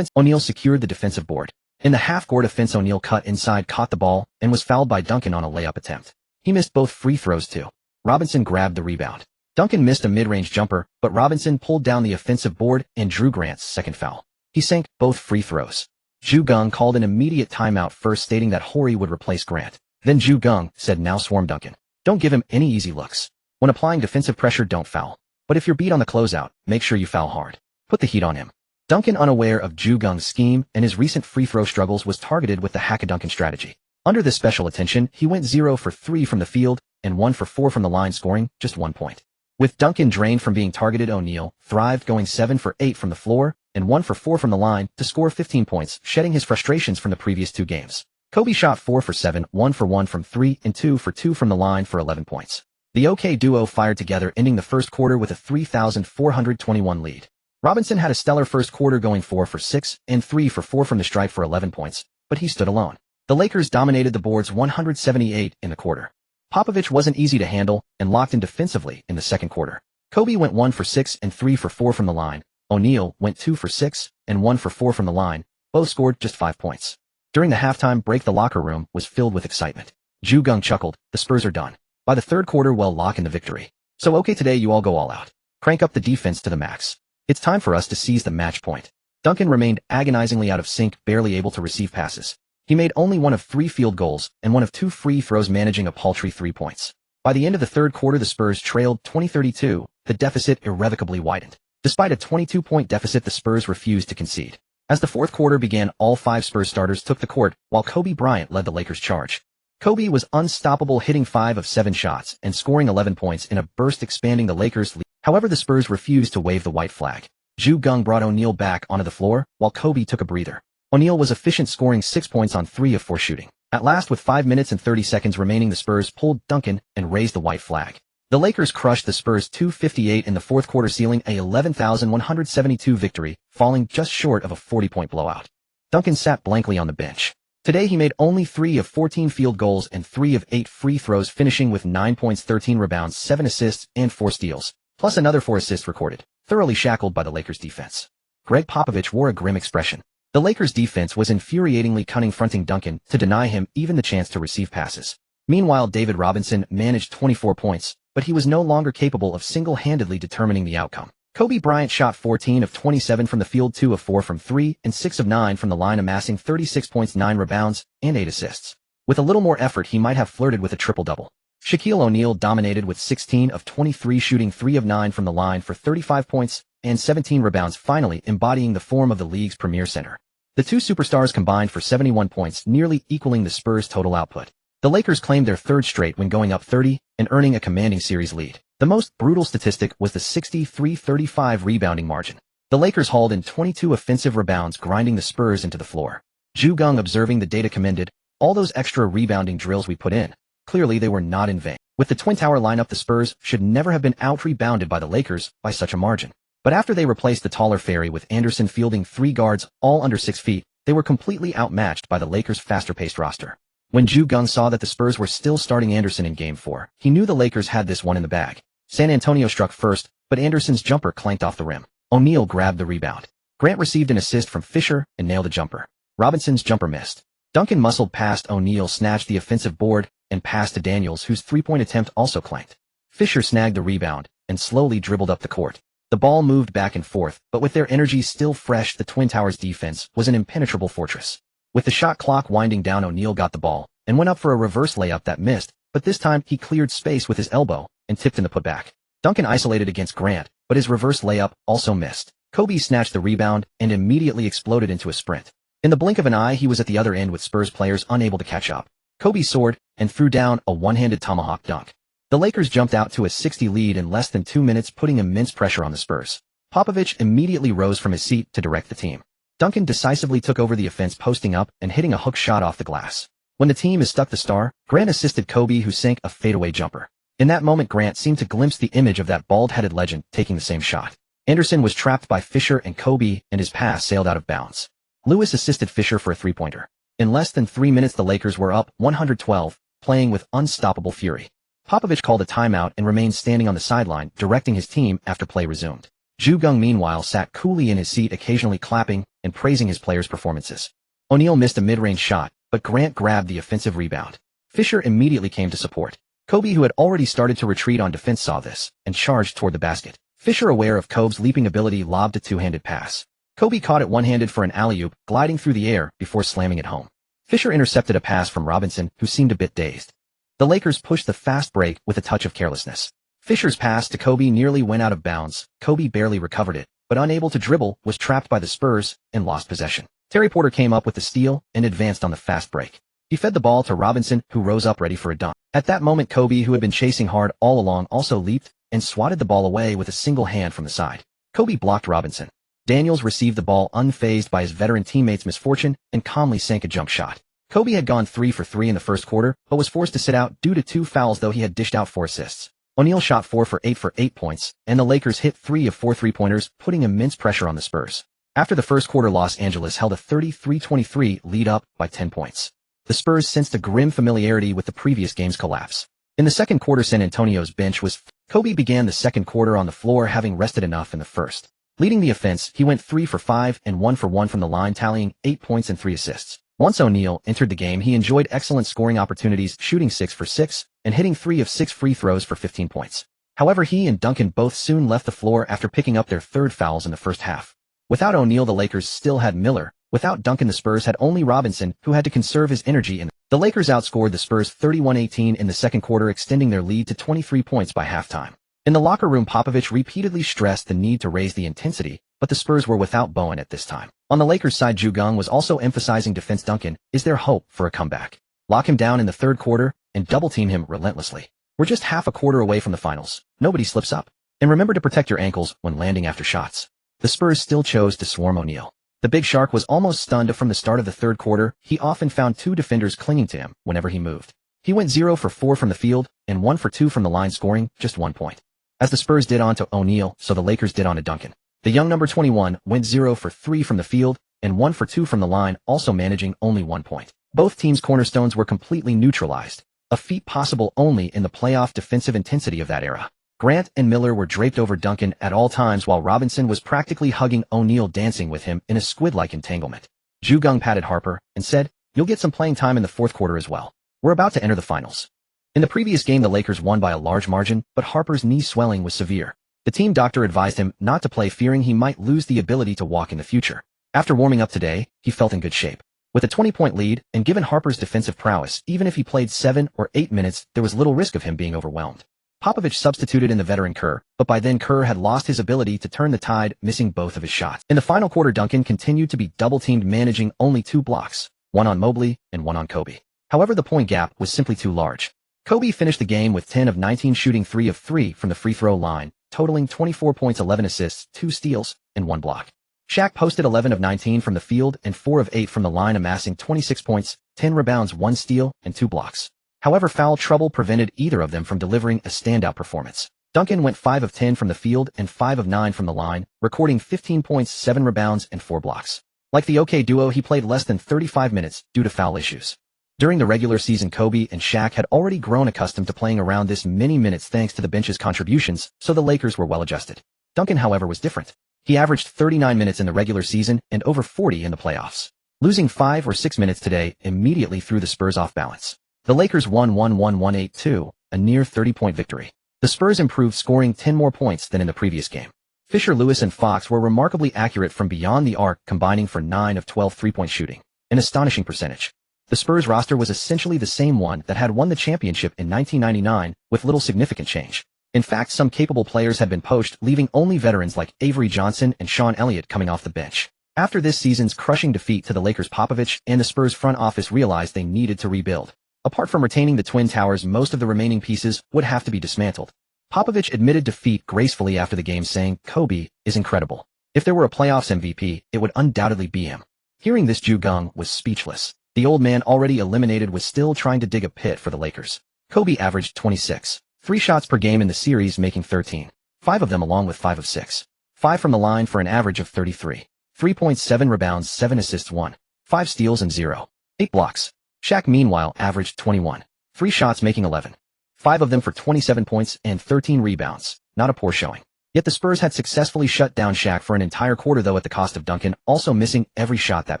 O'Neal secured the defensive board. In the half-court offense, O'Neal cut inside, caught the ball, and was fouled by Duncan on a layup attempt. He missed both free throws too. Robinson grabbed the rebound. Duncan missed a mid-range jumper, but Robinson pulled down the offensive board and drew Grant's second foul. He sank both free throws. Geng called an immediate timeout, first stating that Horry would replace Grant. Then Geng said, "Now swarm Duncan. Don't give him any easy looks. When applying defensive pressure, don't foul. But if you're beat on the closeout, make sure you foul hard. Put the heat on him." Duncan, unaware of Geng's scheme and his recent free throw struggles, was targeted with the hack-a-Duncan strategy. Under this special attention, he went 0 for 3 from the field and 1 for 4 from the line, scoring just 1 point. With Duncan drained from being targeted, O'Neal thrived, going 7 for 8 from the floor and 1 for 4 from the line to score 15 points, shedding his frustrations from the previous 2 games. Kobe shot 4 for 7, 1 for 1 from 3, and 2 for 2 from the line for 11 points. The OK duo fired together, ending the first quarter with a 3,421 lead. Robinson had a stellar first quarter, going 4 for 6 and 3 for 4 from the stripe for 11 points, but he stood alone. The Lakers dominated the boards, 178 in the quarter. Popovich wasn't easy to handle and locked in defensively in the second quarter. Kobe went 1 for 6 and 3 for 4 from the line. O'Neal went 2 for 6 and 1 for 4 from the line. Both scored just 5 points. During the halftime break, the locker room was filled with excitement. Geng chuckled, "The Spurs are done." By the third quarter, well, lock in the victory. "So okay, today you all go all out. Crank up the defense to the max. It's time for us to seize the match point." Duncan remained agonizingly out of sync, barely able to receive passes. He made only 1 of 3 field goals and 1 of 2 free throws, managing a paltry 3 points. By the end of the third quarter, the Spurs trailed 20-32. The deficit irrevocably widened. Despite a 22-point deficit, the Spurs refused to concede. As the fourth quarter began, all 5 Spurs starters took the court, while Kobe Bryant led the Lakers' charge. Kobe was unstoppable, hitting 5 of 7 shots and scoring 11 points in a burst, expanding the Lakers' lead. However, the Spurs refused to wave the white flag. Geng brought O'Neal back onto the floor, while Kobe took a breather. O'Neal was efficient, scoring 6 points on 3 of 4 shooting. At last, with 5 minutes and 30 seconds remaining, the Spurs pulled Duncan and raised the white flag. The Lakers crushed the Spurs 258 in the fourth quarter, sealing a 11,172 victory, falling just short of a 40-point blowout. Duncan sat blankly on the bench. Today he made only 3 of 14 field goals and 3 of 8 free throws, finishing with 9 points, 13 rebounds, 7 assists, and 4 steals, plus another 4 assists recorded, thoroughly shackled by the Lakers' defense. Greg Popovich wore a grim expression. The Lakers' defense was infuriatingly cunning, fronting Duncan to deny him even the chance to receive passes. Meanwhile, David Robinson managed 24 points, but he was no longer capable of single-handedly determining the outcome. Kobe Bryant shot 14 of 27 from the field, 2 of 4 from 3, and 6 of 9 from the line, amassing 36 points, 9 rebounds, and 8 assists. With a little more effort, he might have flirted with a triple-double. Shaquille O'Neal dominated with 16 of 23, shooting 3 of 9 from the line for 35 points and 17 rebounds, finally embodying the form of the league's premier center. The two superstars combined for 71 points, nearly equaling the Spurs' total output. The Lakers claimed their third straight when going up 30 and earning a commanding series lead. The most brutal statistic was the 63-35 rebounding margin. The Lakers hauled in 22 offensive rebounds, grinding the Spurs into the floor. Geng, observing the data, commended, "All those extra rebounding drills we put in, clearly they were not in vain." With the Twin Tower lineup, the Spurs should never have been out-rebounded by the Lakers by such a margin. But after they replaced the taller Ferry with Anderson fielding 3 guards, all under 6 feet, they were completely outmatched by the Lakers' faster-paced roster. When Geng saw that the Spurs were still starting Anderson in Game 4, he knew the Lakers had this one in the bag. San Antonio struck first, but Anderson's jumper clanked off the rim. O'Neal grabbed the rebound. Grant received an assist from Fisher and nailed a jumper. Robinson's jumper missed. Duncan muscled past O'Neal, snatched the offensive board, and passed to Daniels, whose three-point attempt also clanked. Fisher snagged the rebound and slowly dribbled up the court. The ball moved back and forth, but with their energy still fresh, the Twin Towers' defense was an impenetrable fortress. With the shot clock winding down, O'Neal got the ball and went up for a reverse layup that missed, but this time he cleared space with his elbow and tipped in the putback. Duncan isolated against Grant, but his reverse layup also missed. Kobe snatched the rebound and immediately exploded into a sprint. In the blink of an eye, he was at the other end with Spurs players unable to catch up. Kobe soared and threw down a one-handed tomahawk dunk. The Lakers jumped out to a 60 lead in less than 2 minutes, putting immense pressure on the Spurs. Popovich immediately rose from his seat to direct the team. Duncan decisively took over the offense, posting up and hitting a hook shot off the glass. When the team is stuck the star, Grant assisted Kobe, who sank a fadeaway jumper. In that moment, Grant seemed to glimpse the image of that bald-headed legend taking the same shot. Anderson was trapped by Fisher and Kobe, and his pass sailed out of bounds. Lewis assisted Fisher for a three-pointer. In less than 3 minutes, the Lakers were up 112, playing with unstoppable fury. Popovich called a timeout and remained standing on the sideline, directing his team after play resumed. Geng, meanwhile, sat coolly in his seat, occasionally clapping and praising his players' performances. O'Neal missed a mid-range shot, but Grant grabbed the offensive rebound. Fisher immediately came to support. Kobe, who had already started to retreat on defense, saw this and charged toward the basket. Fisher, aware of Kobe's leaping ability, lobbed a two-handed pass. Kobe caught it one-handed for an alley-oop, gliding through the air before slamming it home. Fisher intercepted a pass from Robinson, who seemed a bit dazed. The Lakers pushed the fast break with a touch of carelessness. Fisher's pass to Kobe nearly went out of bounds. Kobe barely recovered it, but unable to dribble, was trapped by the Spurs and lost possession. Terry Porter came up with the steal and advanced on the fast break. He fed the ball to Robinson, who rose up ready for a dunk. At that moment, Kobe, who had been chasing hard all along, also leaped and swatted the ball away with a single hand from the side. Kobe blocked Robinson. Daniels received the ball unfazed by his veteran teammate's misfortune and calmly sank a jump shot. Kobe had gone 3 for 3 in the first quarter, but was forced to sit out due to 2 fouls, though he had dished out 4 assists. O'Neal shot 4 for 8 for 8 points, and the Lakers hit 3 of 4 three-pointers, putting immense pressure on the Spurs. After the first quarter, Los Angeles held a 33-23 lead, up by 10 points. The Spurs sensed a grim familiarity with the previous game's collapse. In the second quarter, San Antonio's bench was Kobe began the second quarter on the floor, having rested enough in the first. Leading the offense, he went 3 for 5 and 1 for 1 from the line, tallying 8 points and 3 assists. Once O'Neal entered the game, he enjoyed excellent scoring opportunities, shooting 6 for 6 and hitting 3 of 6 free throws for 15 points. However, he and Duncan both soon left the floor after picking up their third fouls in the first half. Without O'Neal, the Lakers still had Miller. Without Duncan, the Spurs had only Robinson, who had to conserve his energy. The Lakers outscored the Spurs 31-18 in the second quarter, extending their lead to 23 points by halftime. In the locker room, Popovich repeatedly stressed the need to raise the intensity, but the Spurs were without Bowen at this time. On the Lakers' side, Geng was also emphasizing defense. Duncan is their hope for a comeback. Lock him down in the third quarter and double-team him relentlessly. We're just half a quarter away from the finals. Nobody slips up. And remember to protect your ankles when landing after shots. The Spurs still chose to swarm O'Neal. The Big Shark was almost stunned from the start of the third quarter. He often found 2 defenders clinging to him whenever he moved. He went 0 for 4 from the field and 1 for 2 from the line, scoring just 1 point. As the Spurs did on to O'Neal, so the Lakers did on to Duncan. The young number 21 went 0 for 3 from the field and 1 for 2 from the line, also managing only 1 point. Both teams' cornerstones were completely neutralized, a feat possible only in the playoff defensive intensity of that era. Grant and Miller were draped over Duncan at all times, while Robinson was practically hugging O'Neal, dancing with him in a squid-like entanglement. Geng patted Harper and said, "You'll get some playing time in the fourth quarter as well. We're about to enter the finals." In the previous game, the Lakers won by a large margin, but Harper's knee swelling was severe. The team doctor advised him not to play, fearing he might lose the ability to walk in the future. After warming up today, he felt in good shape. With a 20-point lead, and given Harper's defensive prowess, even if he played 7 or 8 minutes, there was little risk of him being overwhelmed. Popovich substituted in the veteran Kerr, but by then Kerr had lost his ability to turn the tide, missing both of his shots. In the final quarter, Duncan continued to be double-teamed, managing only 2 blocks, one on Mobley and one on Kobe. However, the point gap was simply too large. Kobe finished the game with 10 of 19, shooting 3 of 3 from the free throw line, totaling 24 points, 11 assists, 2 steals, and 1 block. Shaq posted 11 of 19 from the field and 4 of 8 from the line, amassing 26 points, 10 rebounds, 1 steal, and 2 blocks. However, foul trouble prevented either of them from delivering a standout performance. Duncan went 5 of 10 from the field and 5 of 9 from the line, recording 15 points, 7 rebounds, and 4 blocks. Like the OK duo, he played less than 35 minutes due to foul issues. During the regular season, Kobe and Shaq had already grown accustomed to playing around this many minutes thanks to the bench's contributions, so the Lakers were well adjusted. Duncan, however, was different. He averaged 39 minutes in the regular season and over 40 in the playoffs. Losing 5 or 6 minutes today immediately threw the Spurs off balance. The Lakers won 111-182, a near 30-point victory. The Spurs improved, scoring 10 more points than in the previous game. Fisher, Lewis, and Fox were remarkably accurate from beyond the arc, combining for 9 of 12 three-point shooting, an astonishing percentage. The Spurs roster was essentially the same one that had won the championship in 1999, with little significant change. In fact, some capable players had been poached, leaving only veterans like Avery Johnson and Sean Elliott coming off the bench. After this season's crushing defeat to the Lakers, Popovich and the Spurs front office realized they needed to rebuild. Apart from retaining the Twin Towers, most of the remaining pieces would have to be dismantled. Popovich admitted defeat gracefully after the game, saying, "Kobe is incredible. If there were a playoffs MVP, it would undoubtedly be him." Hearing this, Geng was speechless. The old man, already eliminated, was still trying to dig a pit for the Lakers. Kobe averaged 26, 3 shots per game in the series, making 13, 5 of them along with 5 of 6, 5 from the line for an average of 33, 3.7 rebounds, 7 assists, 1, 5 steals, and 0, 8 blocks. Shaq, meanwhile, averaged 21, 3 shots, making 11, 5 of them for 27 points and 13 rebounds. Not a poor showing. Yet the Spurs had successfully shut down Shaq for an entire quarter, though at the cost of Duncan also missing every shot that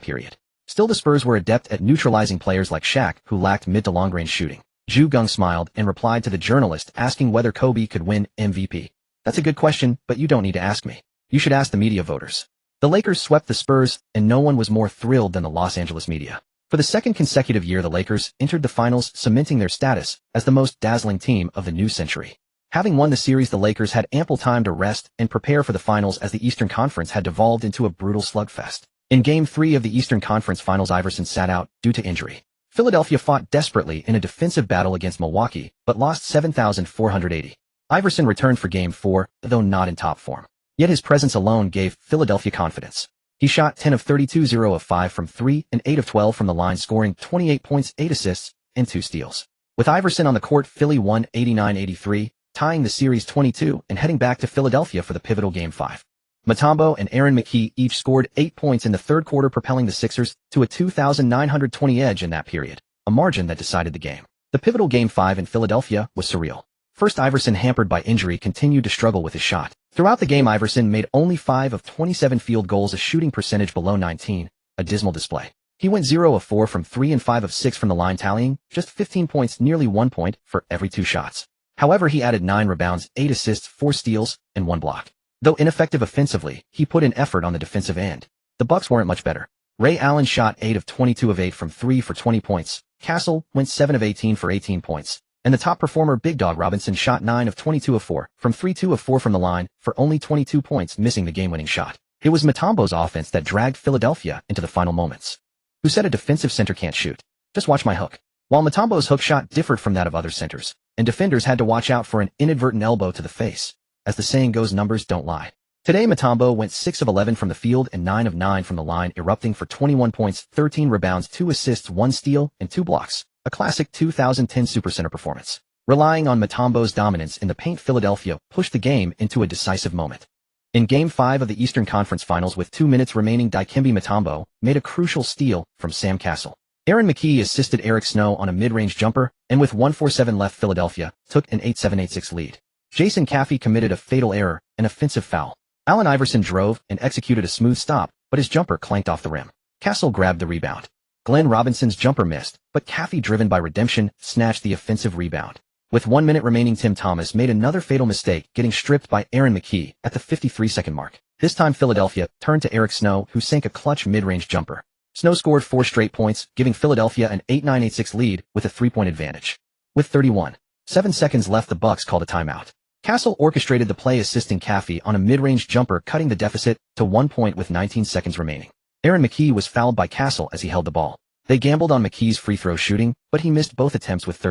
period. Still, the Spurs were adept at neutralizing players like Shaq, who lacked mid to long-range shooting. Geng smiled and replied to the journalist asking whether Kobe could win MVP. "That's a good question, but you don't need to ask me. You should ask the media voters." The Lakers swept the Spurs, and no one was more thrilled than the Los Angeles media. For the second consecutive year, the Lakers entered the finals, cementing their status as the most dazzling team of the new century. Having won the series, the Lakers had ample time to rest and prepare for the finals, as the Eastern Conference had devolved into a brutal slugfest. In Game 3 of the Eastern Conference Finals, Iverson sat out due to injury. Philadelphia fought desperately in a defensive battle against Milwaukee, but lost 7,480. Iverson returned for Game 4, though not in top form. Yet his presence alone gave Philadelphia confidence. He shot 10 of 32, 0 of 5 from 3, and 8 of 12 from the line, scoring 28 points, 8 assists, and 2 steals. With Iverson on the court, Philly won 89-83, tying the series 22 and heading back to Philadelphia for the pivotal Game 5. Mutombo and Aaron McKie each scored 8 points in the third quarter, propelling the Sixers to a 2,920 edge in that period, a margin that decided the game. The pivotal Game 5 in Philadelphia was surreal. First, Iverson, hampered by injury, continued to struggle with his shot. Throughout the game, Iverson made only 5 of 27 field goals, a shooting percentage below 19, a dismal display. He went 0 of 4 from 3 and 5 of 6 from the line, tallying just 15 points, nearly 1 point for every 2 shots. However, he added 9 rebounds, 8 assists, 4 steals, and 1 block. Though ineffective offensively, he put in effort on the defensive end. The Bucks weren't much better. Ray Allen shot 8 of 22 of 8 from 3 for 20 points. Castle went 7 of 18 for 18 points. And the top performer, Big Dog Robinson, shot 9 of 22 of 4 from 3, 2 of 4 from the line for only 22 points, missing the game-winning shot. It was Mutombo's offense that dragged Philadelphia into the final moments. Who said a defensive center can't shoot? Just watch my hook. While Mutombo's hook shot differed from that of other centers, and defenders had to watch out for an inadvertent elbow to the face. As the saying goes, numbers don't lie. Today, Mutombo went 6 of 11 from the field and 9 of 9 from the line, erupting for 21 points, 13 rebounds, 2 assists, 1 steal, and 2 blocks. A classic 2010 Supercenter performance. Relying on Mutombo's dominance in the paint, Philadelphia pushed the game into a decisive moment. In Game 5 of the Eastern Conference Finals, with 2 minutes remaining, Dikembe Mutombo made a crucial steal from Sam Cassell. Aaron McKie assisted Eric Snow on a mid-range jumper, and with 1:47 left, Philadelphia took an 8-7-8-6 lead. Jason Caffey committed a fatal error, an offensive foul. Allen Iverson drove and executed a smooth stop, but his jumper clanked off the rim. Cassell grabbed the rebound. Glenn Robinson's jumper missed, but Caffey, driven by redemption, snatched the offensive rebound. With 1 minute remaining, Tim Thomas made another fatal mistake, getting stripped by Aaron McKie at the 53-second mark. This time, Philadelphia turned to Eric Snow, who sank a clutch mid-range jumper. Snow scored 4 straight points, giving Philadelphia an 8-9-8-6 lead with a 3-point advantage. With 31 7 seconds left. The Bucks called a timeout. Castle orchestrated the play, assisting Caffey on a mid-range jumper, cutting the deficit to 1 point with 19 seconds remaining. Aaron McKie was fouled by Castle as he held the ball. They gambled on McKie's free throw shooting, but he missed both attempts with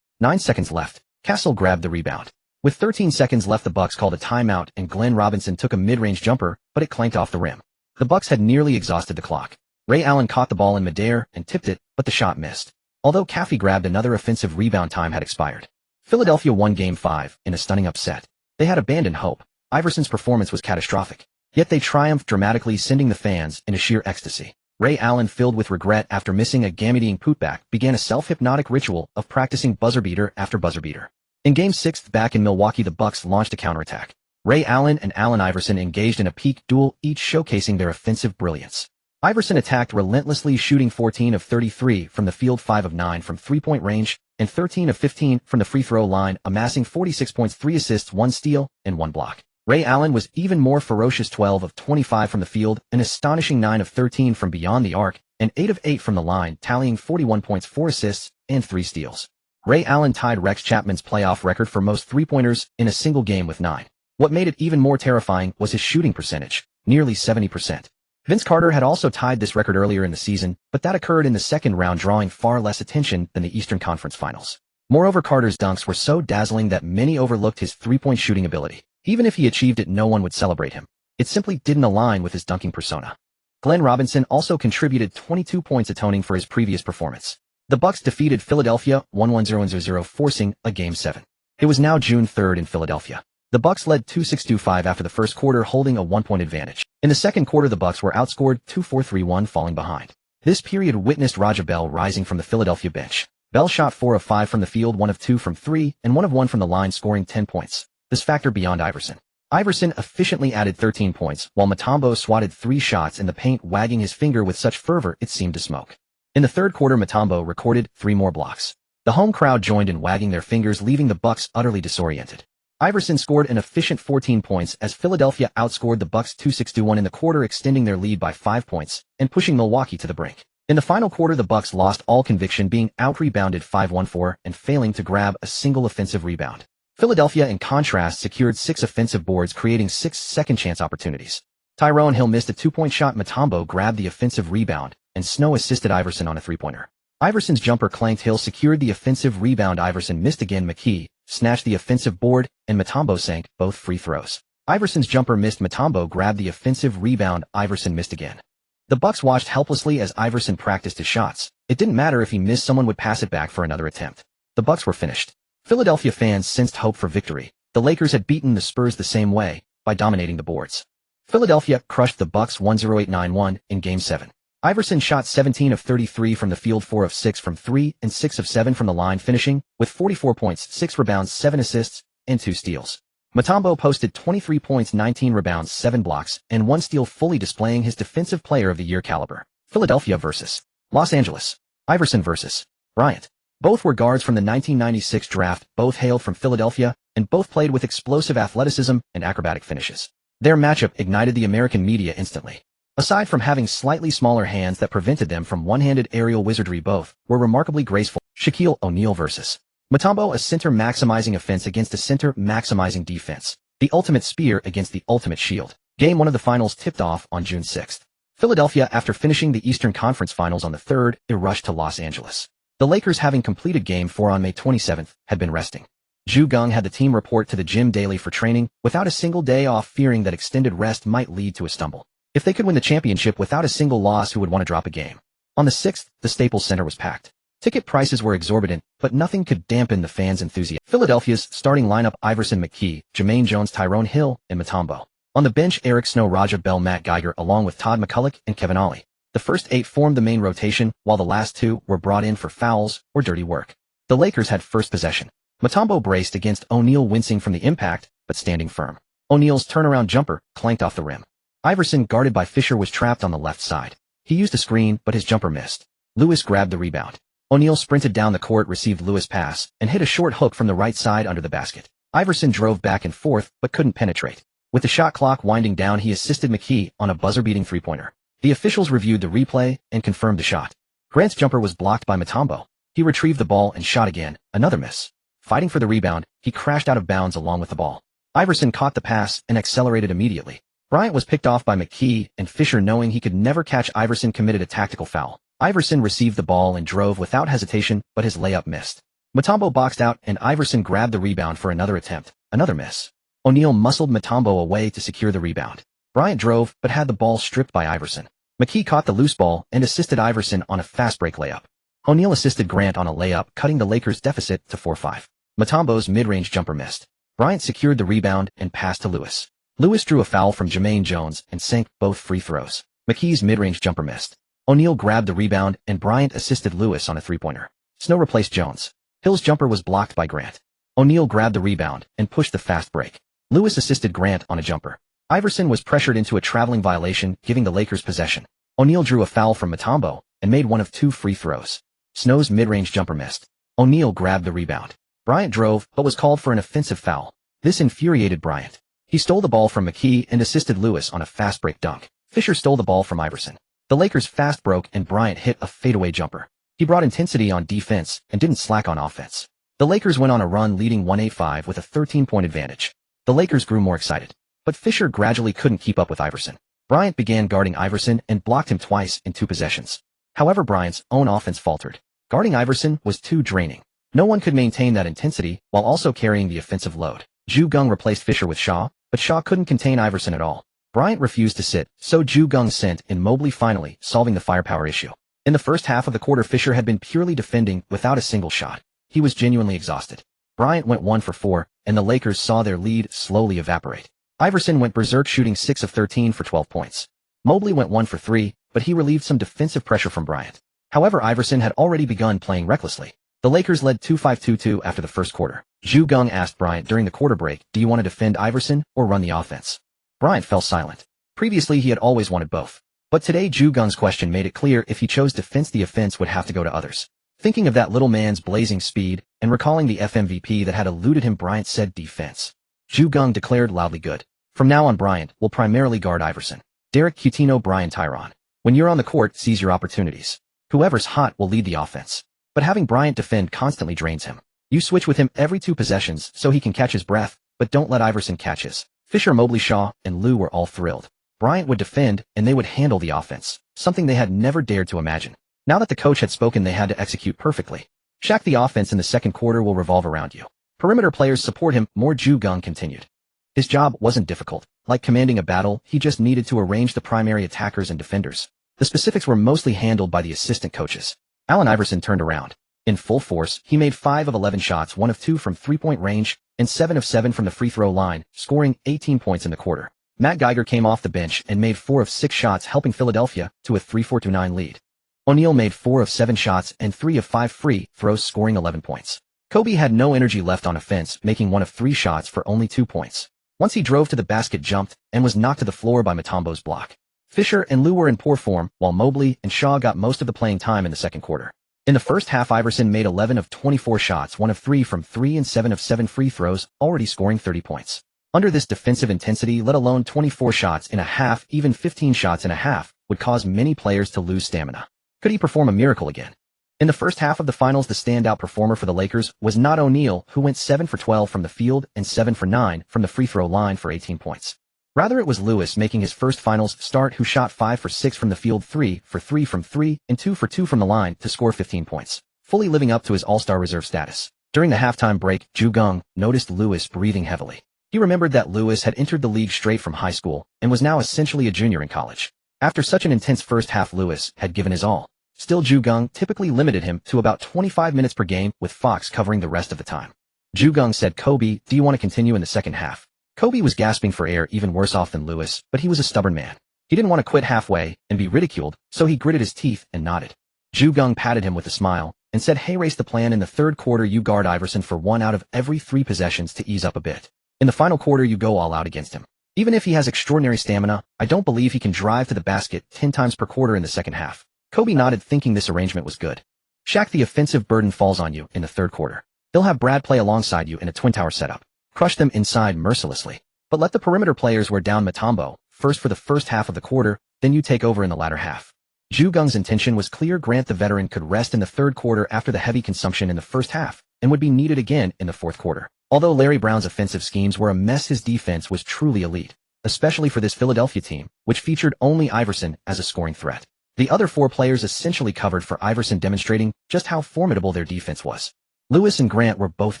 9 seconds left. Castle grabbed the rebound. With 13 seconds left, the Bucks called a timeout and Glenn Robinson took a mid-range jumper, but it clanked off the rim. The Bucks had nearly exhausted the clock. Ray Allen caught the ball in midair and tipped it, but the shot missed. Although Caffey grabbed another offensive rebound, time had expired. Philadelphia won Game 5 in a stunning upset. They had abandoned hope. Iverson's performance was catastrophic. Yet they triumphed dramatically, sending the fans into sheer ecstasy. Ray Allen, filled with regret after missing a game-eating putback, began a self-hypnotic ritual of practicing buzzer beater after buzzer beater. In Game 6 back in Milwaukee, the Bucks launched a counterattack. Ray Allen and Allen Iverson engaged in a peak duel, each showcasing their offensive brilliance. Iverson attacked relentlessly, shooting 14 of 33 from the field, 5 of 9 from three-point range, and 13 of 15 from the free throw line, amassing 46 points, 3 assists, 1 steal, and 1 block. Ray Allen was even more ferocious, 12 of 25 from the field, an astonishing 9 of 13 from beyond the arc, and 8 of 8 from the line, tallying 41 points, 4 assists, and 3 steals. Ray Allen tied Rex Chapman's playoff record for most three-pointers in a single game with 9. What made it even more terrifying was his shooting percentage, nearly 70%. Vince Carter had also tied this record earlier in the season, but that occurred in the second round, drawing far less attention than the Eastern Conference Finals. Moreover, Carter's dunks were so dazzling that many overlooked his three-point shooting ability. Even if he achieved it, no one would celebrate him. It simply didn't align with his dunking persona. Glenn Robinson also contributed 22 points, atoning for his previous performance. The Bucks defeated Philadelphia 1-1-0-0, forcing a Game 7. It was now June 3rd in Philadelphia. The Bucks led 2-6-2-5 after the first quarter, holding a 1-point advantage. In the second quarter, the Bucks were outscored 2-4-3-1, falling behind. This period witnessed Raja Bell rising from the Philadelphia bench. Bell shot 4 of 5 from the field, 1 of 2 from 3, and 1 of 1 from the line, scoring 10 points. This factor beyond Iverson. Iverson efficiently added 13 points, while Mutombo swatted 3 shots in the paint, wagging his finger with such fervor it seemed to smoke. In the third quarter, Mutombo recorded 3 more blocks. The home crowd joined in wagging their fingers, leaving the Bucks utterly disoriented. Iverson scored an efficient 14 points as Philadelphia outscored the Bucks 2-6-1 in the quarter, extending their lead by 5 points and pushing Milwaukee to the brink. In the final quarter, the Bucks lost all conviction, being out-rebounded 5-1-4 and failing to grab a single offensive rebound. Philadelphia, in contrast, secured 6 offensive boards, creating 6 second-chance opportunities. Tyrone Hill missed a 2-point shot, Mutombo grabbed the offensive rebound, and Snow assisted Iverson on a 3-pointer. Iverson's jumper clanked, Hill secured the offensive rebound, Iverson missed again, McKie snatched the offensive board, and Mutombo sank both free throws. Iverson's jumper missed, Mutombo grabbed the offensive rebound, Iverson missed again. The Bucks watched helplessly as Iverson practiced his shots. It didn't matter if he missed, someone would pass it back for another attempt. The Bucks were finished. Philadelphia fans sensed hope for victory. The Lakers had beaten the Spurs the same way, by dominating the boards. Philadelphia crushed the Bucks 108-91 in Game 7. Iverson shot 17 of 33 from the field, 4 of 6 from 3, and 6 of 7 from the line, finishing with 44 points, 6 rebounds, 7 assists, and 2 steals. Mutombo posted 23 points, 19 rebounds, 7 blocks, and 1 steal, fully displaying his Defensive Player of the Year caliber. Philadelphia versus Los Angeles. Iverson versus Bryant. Both were guards from the 1996 draft, both hailed from Philadelphia, and both played with explosive athleticism and acrobatic finishes. Their matchup ignited the American media instantly. Aside from having slightly smaller hands that prevented them from one-handed aerial wizardry, both were remarkably graceful. Shaquille O'Neal versus Mutombo, a center maximizing offense against a center maximizing defense. The ultimate spear against the ultimate shield. Game 1 of the finals tipped off on June 6th. Philadelphia, after finishing the Eastern Conference Finals on the 3rd, rushed to Los Angeles. The Lakers, having completed Game 4 on May 27th, had been resting. Geng had the team report to the gym daily for training, without a single day off, fearing that extended rest might lead to a stumble. If they could win the championship without a single loss, who would want to drop a game? On the 6th, the Staples Center was packed. Ticket prices were exorbitant, but nothing could dampen the fans' enthusiasm. Philadelphia's starting lineup: Iverson, McKie, Jermaine Jones, Tyrone Hill, and Mutombo. On the bench, Eric Snow, Raja Bell, Matt Geiger, along with Todd McCulloch and Kevin Ollie. The first 8 formed the main rotation, while the last 2 were brought in for fouls or dirty work. The Lakers had first possession. Mutombo braced against O'Neal, wincing from the impact, but standing firm. O'Neal's turnaround jumper clanked off the rim. Iverson, guarded by Fisher, was trapped on the left side. He used a screen, but his jumper missed. Lewis grabbed the rebound. O'Neal sprinted down the court, received Lewis' pass, and hit a short hook from the right side under the basket. Iverson drove back and forth, but couldn't penetrate. With the shot clock winding down, he assisted McKie on a buzzer-beating 3-pointer. The officials reviewed the replay and confirmed the shot. Grant's jumper was blocked by Mutombo. He retrieved the ball and shot again, another miss. Fighting for the rebound, he crashed out of bounds along with the ball. Iverson caught the pass and accelerated immediately. Bryant was picked off by McKee, and Fisher, knowing he could never catch Iverson, committed a tactical foul. Iverson received the ball and drove without hesitation, but his layup missed. Mutombo boxed out, and Iverson grabbed the rebound for another attempt. Another miss. O'Neal muscled Mutombo away to secure the rebound. Bryant drove, but had the ball stripped by Iverson. McKee caught the loose ball and assisted Iverson on a fast break layup. O'Neal assisted Grant on a layup, cutting the Lakers' deficit to 4-5. Mutombo's mid-range jumper missed. Bryant secured the rebound and passed to Lewis. Lewis drew a foul from Jermaine Jones and sank both free throws. McKee's mid-range jumper missed. O'Neal grabbed the rebound, and Bryant assisted Lewis on a three-pointer. Snow replaced Jones. Hill's jumper was blocked by Grant. O'Neal grabbed the rebound and pushed the fast break. Lewis assisted Grant on a jumper. Iverson was pressured into a traveling violation, giving the Lakers possession. O'Neal drew a foul from Mutombo and made one of 2 free throws. Snow's mid-range jumper missed. O'Neal grabbed the rebound. Bryant drove, but was called for an offensive foul. This infuriated Bryant. He stole the ball from McKee and assisted Lewis on a fast break dunk. Fisher stole the ball from Iverson. The Lakers fast broke, and Bryant hit a fadeaway jumper. He brought intensity on defense and didn't slack on offense. The Lakers went on a run, leading 1-8-5 with a 13-point advantage. The Lakers grew more excited, but Fisher gradually couldn't keep up with Iverson. Bryant began guarding Iverson and blocked him twice in 2 possessions. However, Bryant's own offense faltered. Guarding Iverson was too draining. No one could maintain that intensity while also carrying the offensive load. Geng replaced Fisher with Shaw, but Shaw couldn't contain Iverson at all. Bryant refused to sit, so Geng sent in Mobley, finally solving the firepower issue. In the first half of the quarter, Fisher had been purely defending without a single shot. He was genuinely exhausted. Bryant went 1 for 4, and the Lakers saw their lead slowly evaporate. Iverson went berserk, shooting 6 of 13 for 12 points. Mobley went 1 for 3, but he relieved some defensive pressure from Bryant. However, Iverson had already begun playing recklessly. The Lakers led 2-5-2-2 after the first quarter. Geng asked Bryant during the quarter break, "Do you want to defend Iverson or run the offense?" Bryant fell silent. Previously, he had always wanted both. But today, Geng's question made it clear if he chose defense, the offense would have to go to others. Thinking of that little man's blazing speed and recalling the FMVP that had eluded him, Bryant said defense. Geng declared loudly, "Good. From now on, Bryant will primarily guard Iverson. Derek Coutinho, Brian Tyron. When you're on the court, seize your opportunities. Whoever's hot will lead the offense. But having Bryant defend constantly drains him. You switch with him every 2 possessions so he can catch his breath, but don't let Iverson catch his." Fisher, Mobley, Shaw, and Lou were all thrilled. Bryant would defend, and they would handle the offense, something they had never dared to imagine. Now that the coach had spoken, they had to execute perfectly. Shaq, the offense in the second quarter will revolve around you. Perimeter players support him more, Geng continued. His job wasn't difficult. Like commanding a battle, he just needed to arrange the primary attackers and defenders. The specifics were mostly handled by the assistant coaches. Allen Iverson turned around. In full force, he made 5 of 11 shots, 1 of 2 from 3-point range, and 7 of 7 from the free throw line, scoring 18 points in the quarter. Matt Geiger came off the bench and made 4 of 6 shots, helping Philadelphia to a 3-4-9 lead. O'Neal made 4 of 7 shots and 3 of 5 free throws, scoring 11 points. Kobe had no energy left on offense, making 1 of 3 shots for only 2 points. Once he drove to the basket, jumped, and was knocked to the floor by Mutombo's block. Fisher and Lou were in poor form, while Mobley and Shaw got most of the playing time in the second quarter. In the first half, Iverson made 11 of 24 shots, 1 of 3 from 3 and 7 of 7 free throws, already scoring 30 points. Under this defensive intensity, let alone 24 shots in a half, even 15 shots in a half, would cause many players to lose stamina. Could he perform a miracle again? In the first half of the finals, the standout performer for the Lakers was not O'Neal, who went 7 for 12 from the field and 7 for 9 from the free throw line for 18 points. Rather, it was Lewis, making his first finals start, who shot 5 for 6 from the field, 3 for 3 from 3, and 2 for 2 from the line to score 15 points, fully living up to his all-star reserve status. During the halftime break, Geng noticed Lewis breathing heavily. He remembered that Lewis had entered the league straight from high school and was now essentially a junior in college. After such an intense first half, Lewis had given his all. Still, Geng typically limited him to about 25 minutes per game, with Fox covering the rest of the time. Geng said, "Kobe, do you want to continue in the second half?" Kobe was gasping for air, even worse off than Lewis, but he was a stubborn man. He didn't want to quit halfway and be ridiculed, so he gritted his teeth and nodded. Geng patted him with a smile and said, "Hey, race the plan. In the third quarter, you guard Iverson for 1 out of every 3 possessions to ease up a bit. In the final quarter, you go all out against him. Even if he has extraordinary stamina, I don't believe he can drive to the basket 10 times per quarter in the second half." Kobe nodded, thinking this arrangement was good. Shaq, the offensive burden falls on you in the third quarter. They'll have Brad play alongside you in a twin tower setup. Crush them inside mercilessly. But let the perimeter players wear down Mutombo, first for the first half of the quarter, then you take over in the latter half. Geng's intention was clear. Grant, the veteran, could rest in the third quarter after the heavy consumption in the first half. and would be needed again in the fourth quarter. Although Larry Brown's offensive schemes were a mess, his defense was truly elite, especially for this Philadelphia team, which featured only Iverson as a scoring threat. The other four players essentially covered for Iverson, demonstrating just how formidable their defense was. Lewis and Grant were both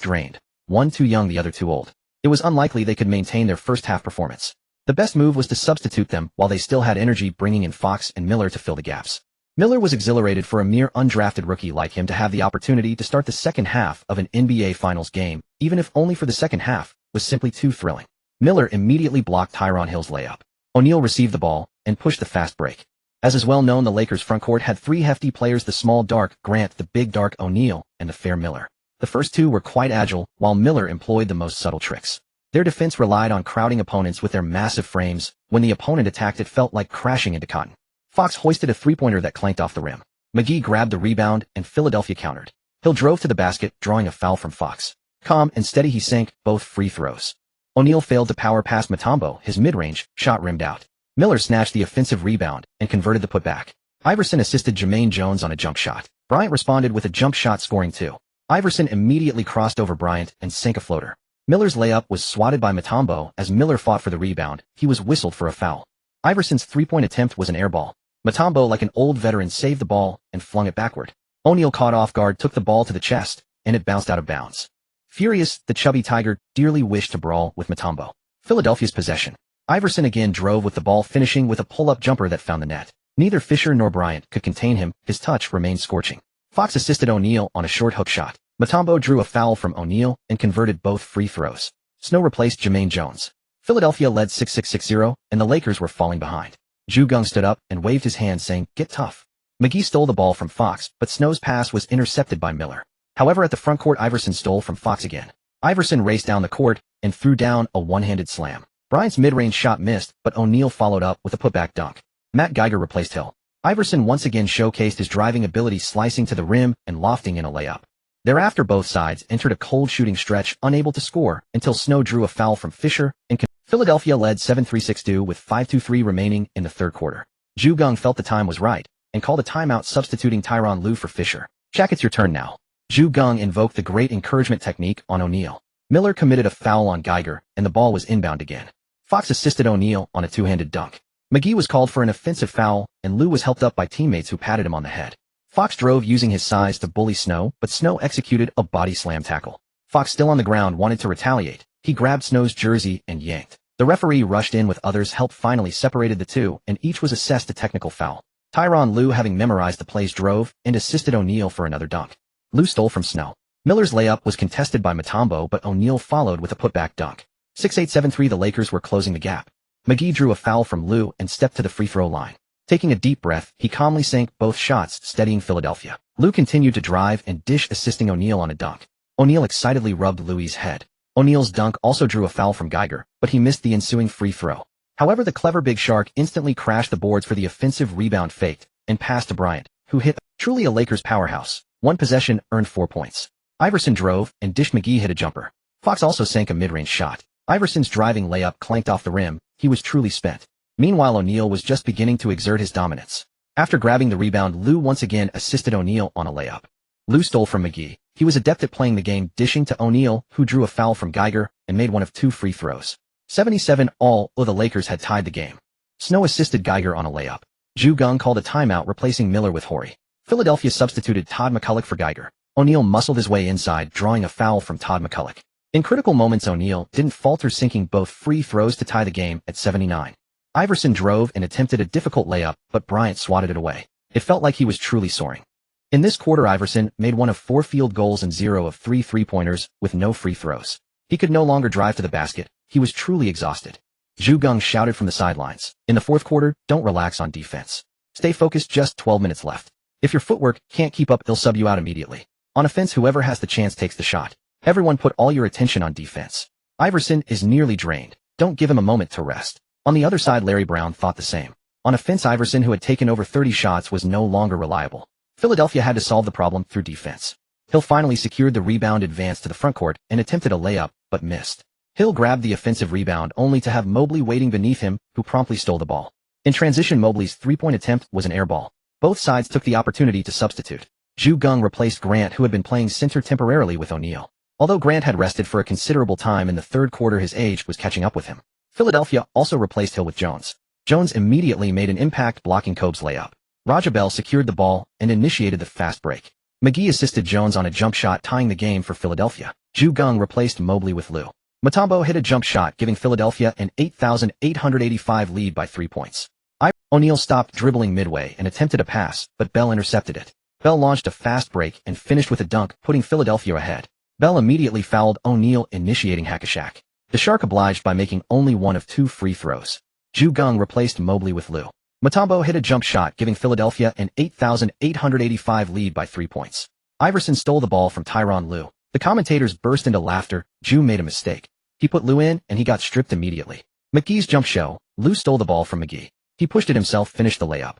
drained, one too young, the other too old. It was unlikely they could maintain their first half performance. The best move was to substitute them while they still had energy, bringing in Fox and Miller to fill the gaps. Miller was exhilarated for a mere undrafted rookie like him to have the opportunity to start the second half of an NBA Finals game, even if only for the second half, was simply too thrilling. Miller immediately blocked Tyronn Hill's layup. O'Neal received the ball and pushed the fast break. As is well known, the Lakers' frontcourt had three hefty players: the small dark Grant, the big dark O'Neal, and the fair Miller. The first two were quite agile, while Miller employed the most subtle tricks. Their defense relied on crowding opponents with their massive frames. When the opponent attacked, it felt like crashing into cotton. Fox hoisted a three-pointer that clanked off the rim. McGee grabbed the rebound, and Philadelphia countered. Hill drove to the basket, drawing a foul from Fox. Calm and steady, he sank both free throws. O'Neal failed to power past Mutombo. His mid-range shot rimmed out. Miller snatched the offensive rebound and converted the putback. Iverson assisted Jermaine Jones on a jump shot. Bryant responded with a jump shot, scoring two. Iverson immediately crossed over Bryant and sank a floater. Miller's layup was swatted by Mutombo. As Miller fought for the rebound, he was whistled for a foul. Iverson's three-point attempt was an air ball. Mutombo, like an old veteran, saved the ball and flung it backward. O'Neal, caught off guard, took the ball to the chest, and it bounced out of bounds. Furious, the chubby Tiger dearly wished to brawl with Mutombo. Philadelphia's possession. Iverson again drove with the ball, finishing with a pull-up jumper that found the net. Neither Fisher nor Bryant could contain him. His touch remained scorching. Fox assisted O'Neal on a short hook shot. Mutombo drew a foul from O'Neal and converted both free throws. Snow replaced Jermaine Jones. Philadelphia led 6-6-6-0, and the Lakers were falling behind. Geng stood up and waved his hand, saying, "Get tough." McGee stole the ball from Fox, but Snow's pass was intercepted by Miller. However, at the front court, Iverson stole from Fox again. Iverson raced down the court and threw down a one-handed slam. Bryant's mid-range shot missed, but O'Neal followed up with a putback dunk. Matt Geiger replaced Hill. Iverson once again showcased his driving ability, slicing to the rim and lofting in a layup. Thereafter, both sides entered a cold shooting stretch, unable to score, until Snow drew a foul from Fisher, and Philadelphia led 7-3-6-2 with 5:23 remaining in the third quarter. Geng felt the time was right and called a timeout, substituting Tyronn Lue for Fisher. "Jack, it's your turn now." Geng invoked the great encouragement technique on O'Neal. Miller committed a foul on Geiger, and the ball was inbound again. Fox assisted O'Neal on a two-handed dunk. McGee was called for an offensive foul, and Lue was helped up by teammates who patted him on the head. Fox drove using his size to bully Snow, but Snow executed a body slam tackle. Fox, still on the ground, wanted to retaliate. He grabbed Snow's jersey and yanked. The referee rushed in with others' help, finally separated the two, and each was assessed a technical foul. Tyronn Lue, having memorized the plays, drove and assisted O'Neal for another dunk. Lue stole from Snow. Miller's layup was contested by Mutombo, but O'Neal followed with a putback dunk. 6-8-7-3, the Lakers were closing the gap. McGee drew a foul from Lue and stepped to the free throw line. Taking a deep breath, he calmly sank both shots, steadying Philadelphia. Lue continued to drive and dish, assisting O'Neal on a dunk. O'Neal excitedly rubbed Lue's head. O'Neal's dunk also drew a foul from Geiger, but he missed the ensuing free throw. However, the clever Big Shark instantly crashed the boards for the offensive rebound, faked and passed to Bryant, who hit. Truly a Lakers powerhouse. One possession earned 4 points. Iverson drove and dished. McGee hit a jumper. Fox also sank a mid-range shot. Iverson's driving layup clanked off the rim. He was truly spent. Meanwhile, O'Neal was just beginning to exert his dominance. After grabbing the rebound, Lue once again assisted O'Neal on a layup. Lue stole from McGee. He was adept at playing the game, dishing to O'Neal, who drew a foul from Geiger and made one of 2 free throws. 77 all, though the Lakers had tied the game. Snow assisted Geiger on a layup. Geng called a timeout, replacing Miller with Horry. Philadelphia substituted Todd McCulloch for Geiger. O'Neal muscled his way inside, drawing a foul from Todd McCulloch. In critical moments, O'Neal didn't falter, sinking both free throws to tie the game at 79. Iverson drove and attempted a difficult layup, but Bryant swatted it away. It felt like he was truly soaring. In this quarter, Iverson made 1 of 4 field goals and 0 of 3 three-pointers, with no free throws. He could no longer drive to the basket. He was truly exhausted. Geng shouted from the sidelines. "In the fourth quarter, don't relax on defense. Stay focused, just 12 minutes left. If your footwork can't keep up, they'll sub you out immediately. On offense, whoever has the chance takes the shot. Everyone put all your attention on defense. Iverson is nearly drained. Don't give him a moment to rest." On the other side, Larry Brown thought the same. On offense, Iverson, who had taken over 30 shots, was no longer reliable. Philadelphia had to solve the problem through defense. Hill finally secured the rebound, advanced to the front court, and attempted a layup, but missed. Hill grabbed the offensive rebound, only to have Mobley waiting beneath him, who promptly stole the ball. In transition, Mobley's three-point attempt was an air ball. Both sides took the opportunity to substitute. Geng replaced Grant, who had been playing center temporarily, with O'Neal. Although Grant had rested for a considerable time in the third quarter, his age was catching up with him. Philadelphia also replaced Hill with Jones. Jones immediately made an impact, blocking Kobe's layup. Rajabell secured the ball and initiated the fast break. McGee assisted Jones on a jump shot, tying the game for Philadelphia. Geng replaced Mobley with Lou. Mutombo hit a jump shot, giving Philadelphia an 8,885 lead by 3 points. O'Neal stopped dribbling midway and attempted a pass, but Bell intercepted it. Bell launched a fast break and finished with a dunk, putting Philadelphia ahead. Bell immediately fouled O'Neal, initiating hack-a-shack. The Shark obliged by making only one of 2 free throws. Geng replaced Mobley with Lou. Mutombo hit a jump shot, giving Philadelphia an 8,885 lead by 3 points. Iverson stole the ball from Tyronn Lue. The commentators burst into laughter. Ju made a mistake. He put Lue in, and he got stripped immediately. McGee's jump show. Lue stole the ball from McGee. He pushed it himself, finished the layup.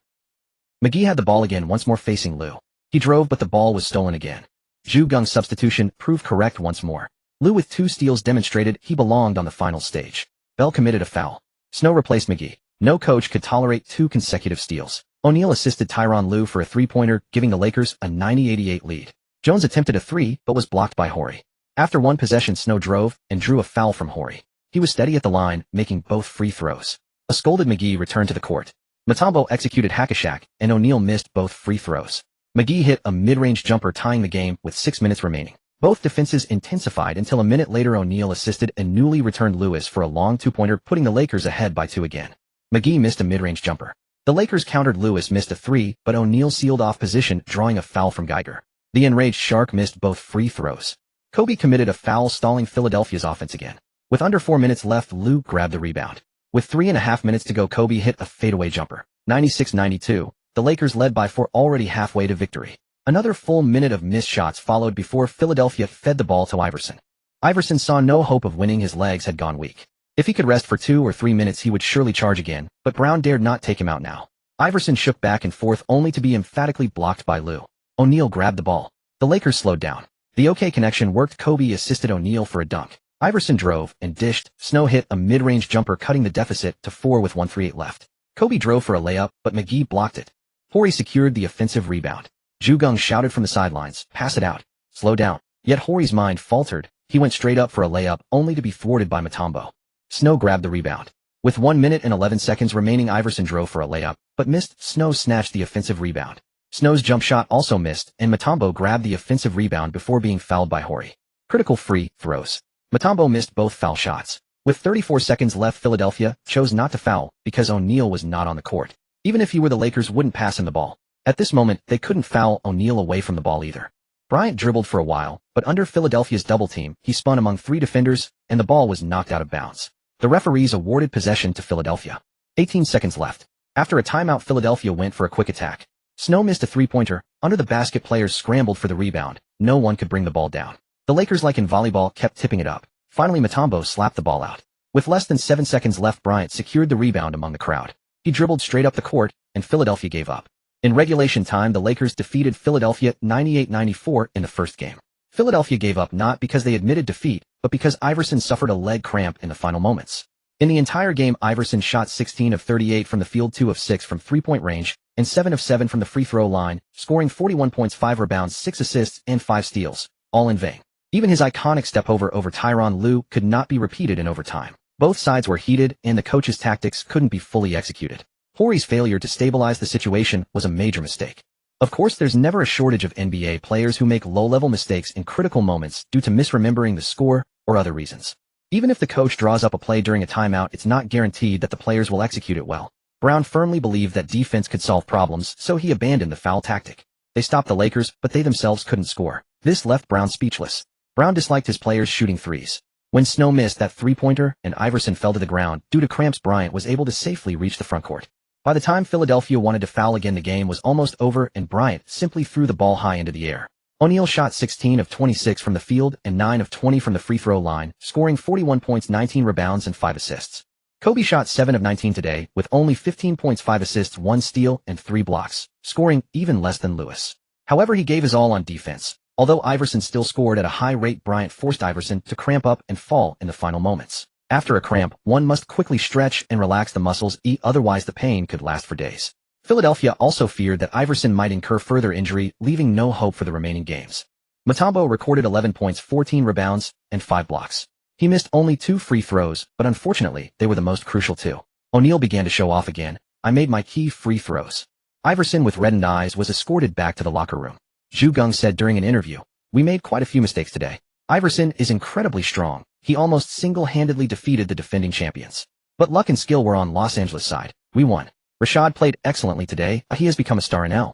McGee had the ball again, once more facing Lue. He drove, but the ball was stolen again. Geng's substitution proved correct once more. Lue, with 2 steals, demonstrated he belonged on the final stage. Bell committed a foul. Snow replaced McGee. No coach could tolerate 2 consecutive steals. O'Neal assisted Tyronn Lue for a 3-pointer, giving the Lakers a 90-88 lead. Jones attempted a 3, but was blocked by Horry. After 1 possession, Snow drove and drew a foul from Horry. He was steady at the line, making both free throws. A scolded McGee returned to the court. Mutombo executed hack-a-shack, and O'Neal missed both free throws. McGee hit a mid-range jumper, tying the game with 6 minutes remaining. Both defenses intensified until a minute later O'Neal assisted a newly returned Lewis for a long 2-pointer, putting the Lakers ahead by 2 again. McGee missed a mid-range jumper. The Lakers countered. Lewis missed a 3, but O'Neal sealed off position, drawing a foul from Geiger. The enraged Shark missed both free throws. Kobe committed a foul, stalling Philadelphia's offense again. With under 4 minutes left, Lue grabbed the rebound. With 3.5 minutes to go, Kobe hit a fadeaway jumper. 96-92, the Lakers led by 4, already halfway to victory. Another full minute of missed shots followed before Philadelphia fed the ball to Iverson. Iverson saw no hope of winning. His legs had gone weak. If he could rest for 2 or 3 minutes, he would surely charge again, but Brown dared not take him out now. Iverson shook back and forth, only to be emphatically blocked by Lue. O'Neal grabbed the ball. The Lakers slowed down. The OK connection worked. Kobe assisted O'Neal for a dunk. Iverson drove and dished. Snow hit a mid-range jumper, cutting the deficit to 4 with 1:38 left. Kobe drove for a layup, but McGee blocked it. Horry secured the offensive rebound. Geng shouted from the sidelines, "Pass it out. Slow down." Yet Horry's mind faltered. He went straight up for a layup, only to be thwarted by Mutombo. Snow grabbed the rebound. With 1 minute and 11 seconds remaining, Iverson drove for a layup, but missed. Snow snatched the offensive rebound. Snow's jump shot also missed, and Mutombo grabbed the offensive rebound before being fouled by Horry. Critical free throws. Mutombo missed both foul shots. With 34 seconds left, Philadelphia chose not to foul because O'Neal was not on the court. Even if he were, the Lakers wouldn't pass him the ball. At this moment, they couldn't foul O'Neal away from the ball either. Bryant dribbled for a while, but under Philadelphia's double team, he spun among 3 defenders, and the ball was knocked out of bounds. The referees awarded possession to Philadelphia. 18 seconds left. After a timeout, Philadelphia went for a quick attack. Snow missed a 3-pointer. Under the basket, players scrambled for the rebound. No one could bring the ball down. The Lakers, like in volleyball, kept tipping it up. Finally, Mutombo slapped the ball out. With less than 7 seconds left, Bryant secured the rebound among the crowd. He dribbled straight up the court, and Philadelphia gave up. In regulation time, the Lakers defeated Philadelphia 98-94 in the first game. Philadelphia gave up not because they admitted defeat, but because Iverson suffered a leg cramp in the final moments. In the entire game, Iverson shot 16 of 38 from the field, 2 of 6 from 3-point range, and 7 of 7 from the free throw line, scoring 41 points, 5 rebounds, 6 assists, and 5 steals, all in vain. Even his iconic step-over over Tyronn Lue could not be repeated in overtime. Both sides were heated, and the coach's tactics couldn't be fully executed. Horry's failure to stabilize the situation was a major mistake. Of course, there's never a shortage of NBA players who make low-level mistakes in critical moments due to misremembering the score or other reasons. Even if the coach draws up a play during a timeout, it's not guaranteed that the players will execute it well. Brown firmly believed that defense could solve problems, so he abandoned the foul tactic. They stopped the Lakers, but they themselves couldn't score. This left Brown speechless. Brown disliked his players shooting threes. When Snow missed that 3-pointer and Iverson fell to the ground due to cramps, Bryant was able to safely reach the front court. By the time Philadelphia wanted to foul again, the game was almost over, and Bryant simply threw the ball high into the air. O'Neal shot 16 of 26 from the field and 9 of 20 from the free throw line, scoring 41 points, 19 rebounds, and 5 assists. Kobe shot 7 of 19 today, with only 15 points, 5 assists, 1 steal, and 3 blocks, scoring even less than Lewis. However, he gave his all on defense. Although Iverson still scored at a high rate, Bryant forced Iverson to cramp up and fall in the final moments. After a cramp, one must quickly stretch and relax the muscles, otherwise the pain could last for days. Philadelphia also feared that Iverson might incur further injury, leaving no hope for the remaining games. Mutombo recorded 11 points, 14 rebounds, and 5 blocks. He missed only 2 free throws, but unfortunately, they were the most crucial too. O'Neal began to show off again. I made my key free throws. Iverson, with reddened eyes, was escorted back to the locker room. Geng said during an interview, "We made quite a few mistakes today. Iverson is incredibly strong. He almost single-handedly defeated the defending champions. But luck and skill were on Los Angeles' side. We won. Rashad played excellently today. He has become a star in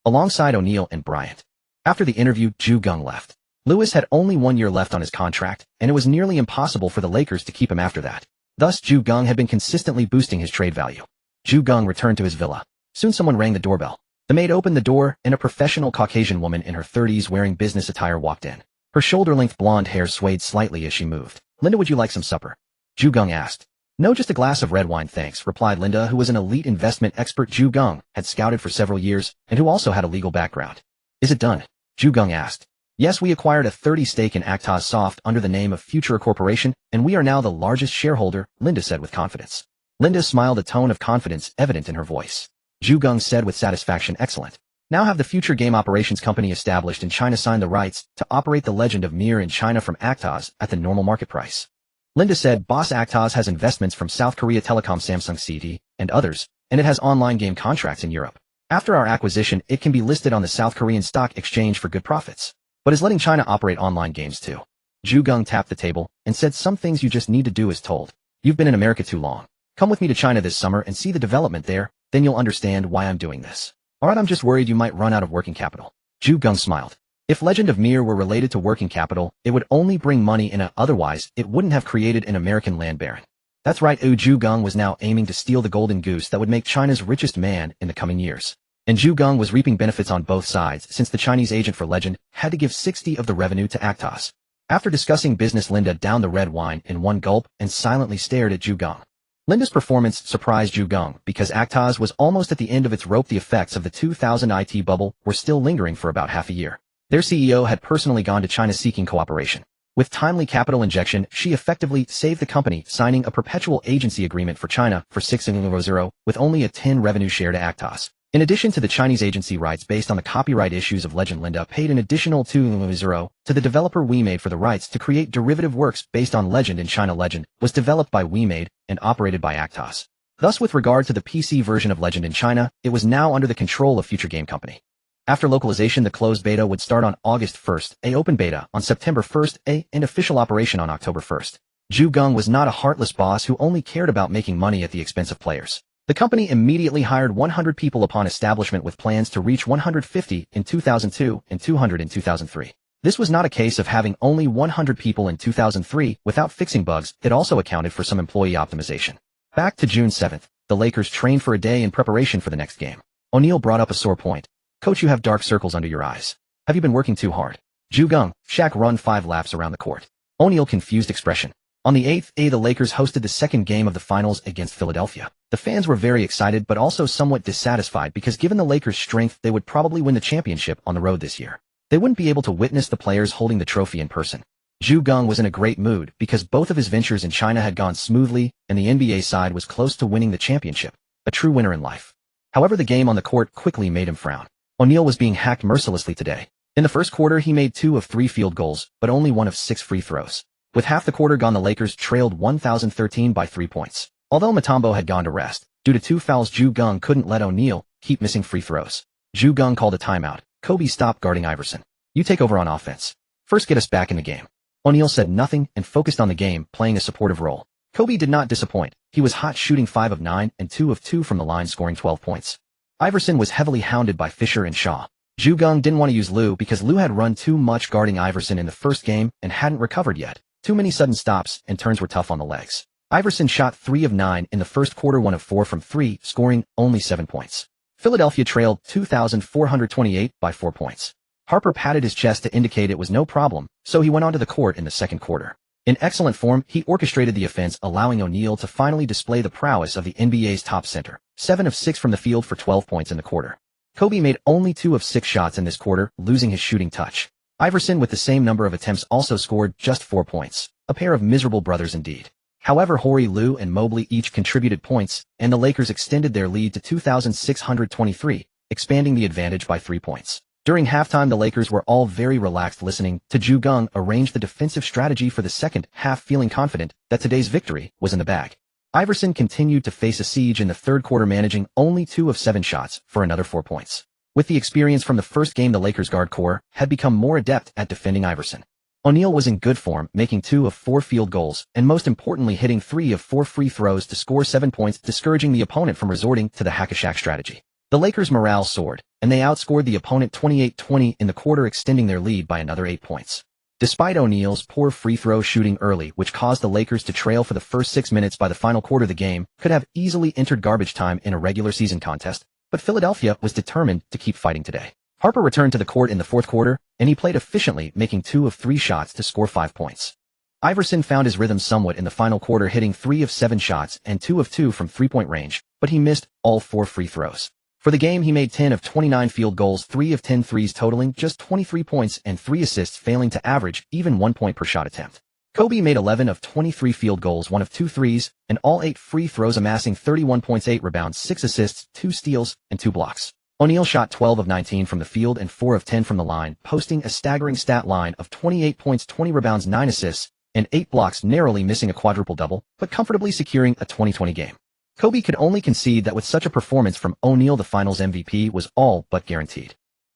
alongside O'Neal and Bryant." After the interview, Geng left. Lewis had only 1 year left on his contract, and it was nearly impossible for the Lakers to keep him after that. Thus, Geng had been consistently boosting his trade value. Geng returned to his villa. Soon someone rang the doorbell. The maid opened the door, and a professional Caucasian woman in her 30s wearing business attire walked in. Her shoulder-length blonde hair swayed slightly as she moved. "Linda, would you like some supper?" Geng asked. "No, just a glass of red wine, thanks," replied Linda, who was an elite investment expert Geng had scouted for several years and who also had a legal background. "Is it done?" Geng asked. "Yes, we acquired a 30% stake in Actos Soft under the name of Futura Corporation, and we are now the largest shareholder," Linda said with confidence. Linda smiled, a tone of confidence evident in her voice. Geng said with satisfaction, "Excellent. Now have the Future Game Operations Company established in China signed the rights to operate the Legend of Mir in China from Actos at the normal market price." Linda said, "Boss, Actos has investments from South Korea Telecom, Samsung CD, and others, and it has online game contracts in Europe. After our acquisition, it can be listed on the South Korean Stock Exchange for good profits, but is letting China operate online games too." Geng tapped the table and said, "Some things you just need to do as told. You've been in America too long. Come with me to China this summer and see the development there, then you'll understand why I'm doing this." "Alright, I'm just worried you might run out of working capital." Geng smiled. If Legend of Mir were related to working capital, it would only bring money in, otherwise it wouldn't have created an American land baron. That's right, Geng was now aiming to steal the golden goose that would make China's richest man in the coming years. And Geng was reaping benefits on both sides since the Chinese agent for Legend had to give 60% of the revenue to Actos. After discussing business, Linda downed the red wine in one gulp and silently stared at Geng. Linda's performance surprised Geng because Actos was almost at the end of its rope. The effects of the 2000 IT bubble were still lingering for about half a year. Their CEO had personally gone to China seeking cooperation. With timely capital injection, she effectively saved the company, signing a perpetual agency agreement for China for 600 with only a 10% revenue share to Actos. In addition to the Chinese agency rights based on the copyright issues of Legend, Linda paid an additional 200 to the developer WeMade for the rights to create derivative works based on Legend in China. Legend was developed by WeMade and operated by Actos. Thus, with regard to the PC version of Legend in China, it was now under the control of Future Game Company. After localization, the closed beta would start on August 1st, open beta on September 1st, and official operation on October 1st. Geng was not a heartless boss who only cared about making money at the expense of players. The company immediately hired 100 people upon establishment, with plans to reach 150 in 2002 and 200 in 2003. This was not a case of having only 100 people in 2003 without fixing bugs. It also accounted for some employee optimization. Back to June 7th, the Lakers trained for a day in preparation for the next game. O'Neal brought up a sore point. "Coach, you have dark circles under your eyes. Have you been working too hard?" Geng, Shaq run 5 laps around the court. O'Neal confused expression. On the 8th, the Lakers hosted the second game of the finals against Philadelphia. The fans were very excited but also somewhat dissatisfied because given the Lakers' strength, they would probably win the championship on the road this year. They wouldn't be able to witness the players holding the trophy in person. Geng was in a great mood because both of his ventures in China had gone smoothly and the NBA side was close to winning the championship, a true winner in life. However, the game on the court quickly made him frown. O'Neal was being hacked mercilessly today. In the first quarter, he made 2 of 3 field goals, but only 1 of 6 free throws. With half the quarter gone, the Lakers trailed 1,013 by 3 points. Although Mutombo had gone to rest, due to 2 fouls, Geng couldn't let O'Neal keep missing free throws. Geng called a timeout. "Kobe, stop guarding Iverson. You take over on offense. First get us back in the game." O'Neal said nothing and focused on the game, playing a supportive role. Kobe did not disappoint. He was hot, shooting 5 of 9 and 2 of 2 from the line, scoring 12 points. Iverson was heavily hounded by Fisher and Shaw. Geng didn't want to use Lou because Lou had run too much guarding Iverson in the first game and hadn't recovered yet. Too many sudden stops and turns were tough on the legs. Iverson shot 3 of 9 in the first quarter, 1 of 4 from 3, scoring only 7 points. Philadelphia trailed 2,428 by 4 points. Harper patted his chest to indicate it was no problem, so he went onto the court in the second quarter. In excellent form, he orchestrated the offense, allowing O'Neal to finally display the prowess of the NBA's top center. 7 of 6 from the field for 12 points in the quarter. Kobe made only 2 of 6 shots in this quarter, losing his shooting touch. Iverson, with the same number of attempts, also scored just 4 points. A pair of miserable brothers indeed. However, Horry, Lou, and Mobley each contributed points, and the Lakers extended their lead to 2,623, expanding the advantage by 3 points. During halftime, the Lakers were all very relaxed, listening to Geng arrange the defensive strategy for the second half, feeling confident that today's victory was in the bag. Iverson continued to face a siege in the third quarter, managing only 2 of 7 shots for another 4 points. With the experience from the first game, the Lakers guard core had become more adept at defending Iverson. O'Neal was in good form, making 2 of 4 field goals, and most importantly hitting 3 of 4 free throws to score 7 points, discouraging the opponent from resorting to the hack-a-shack strategy. The Lakers' morale soared, and they outscored the opponent 28-20 in the quarter, extending their lead by another 8 points. Despite O'Neal's poor free throw shooting early, which caused the Lakers to trail for the first 6 minutes, by the final quarter the game could have easily entered garbage time in a regular season contest, but Philadelphia was determined to keep fighting today. Harper returned to the court in the fourth quarter, and he played efficiently, making 2 of 3 shots to score 5 points. Iverson found his rhythm somewhat in the final quarter, hitting 3 of 7 shots and 2 of 2 from three-point range, but he missed all 4 free throws. For the game, he made 10 of 29 field goals, 3 of 10 threes, totaling just 23 points and 3 assists, failing to average even 1 point per shot attempt. Kobe made 11 of 23 field goals, 1 of 2 threes, and all 8 free throws, amassing 31 points, 8 rebounds, 6 assists, 2 steals, and 2 blocks. O'Neal shot 12 of 19 from the field and 4 of 10 from the line, posting a staggering stat line of 28 points, 20 rebounds, 9 assists, and 8 blocks, narrowly missing a quadruple-double, but comfortably securing a 20-20 game. Kobe could only concede that with such a performance from O'Neal, the finals MVP was all but guaranteed.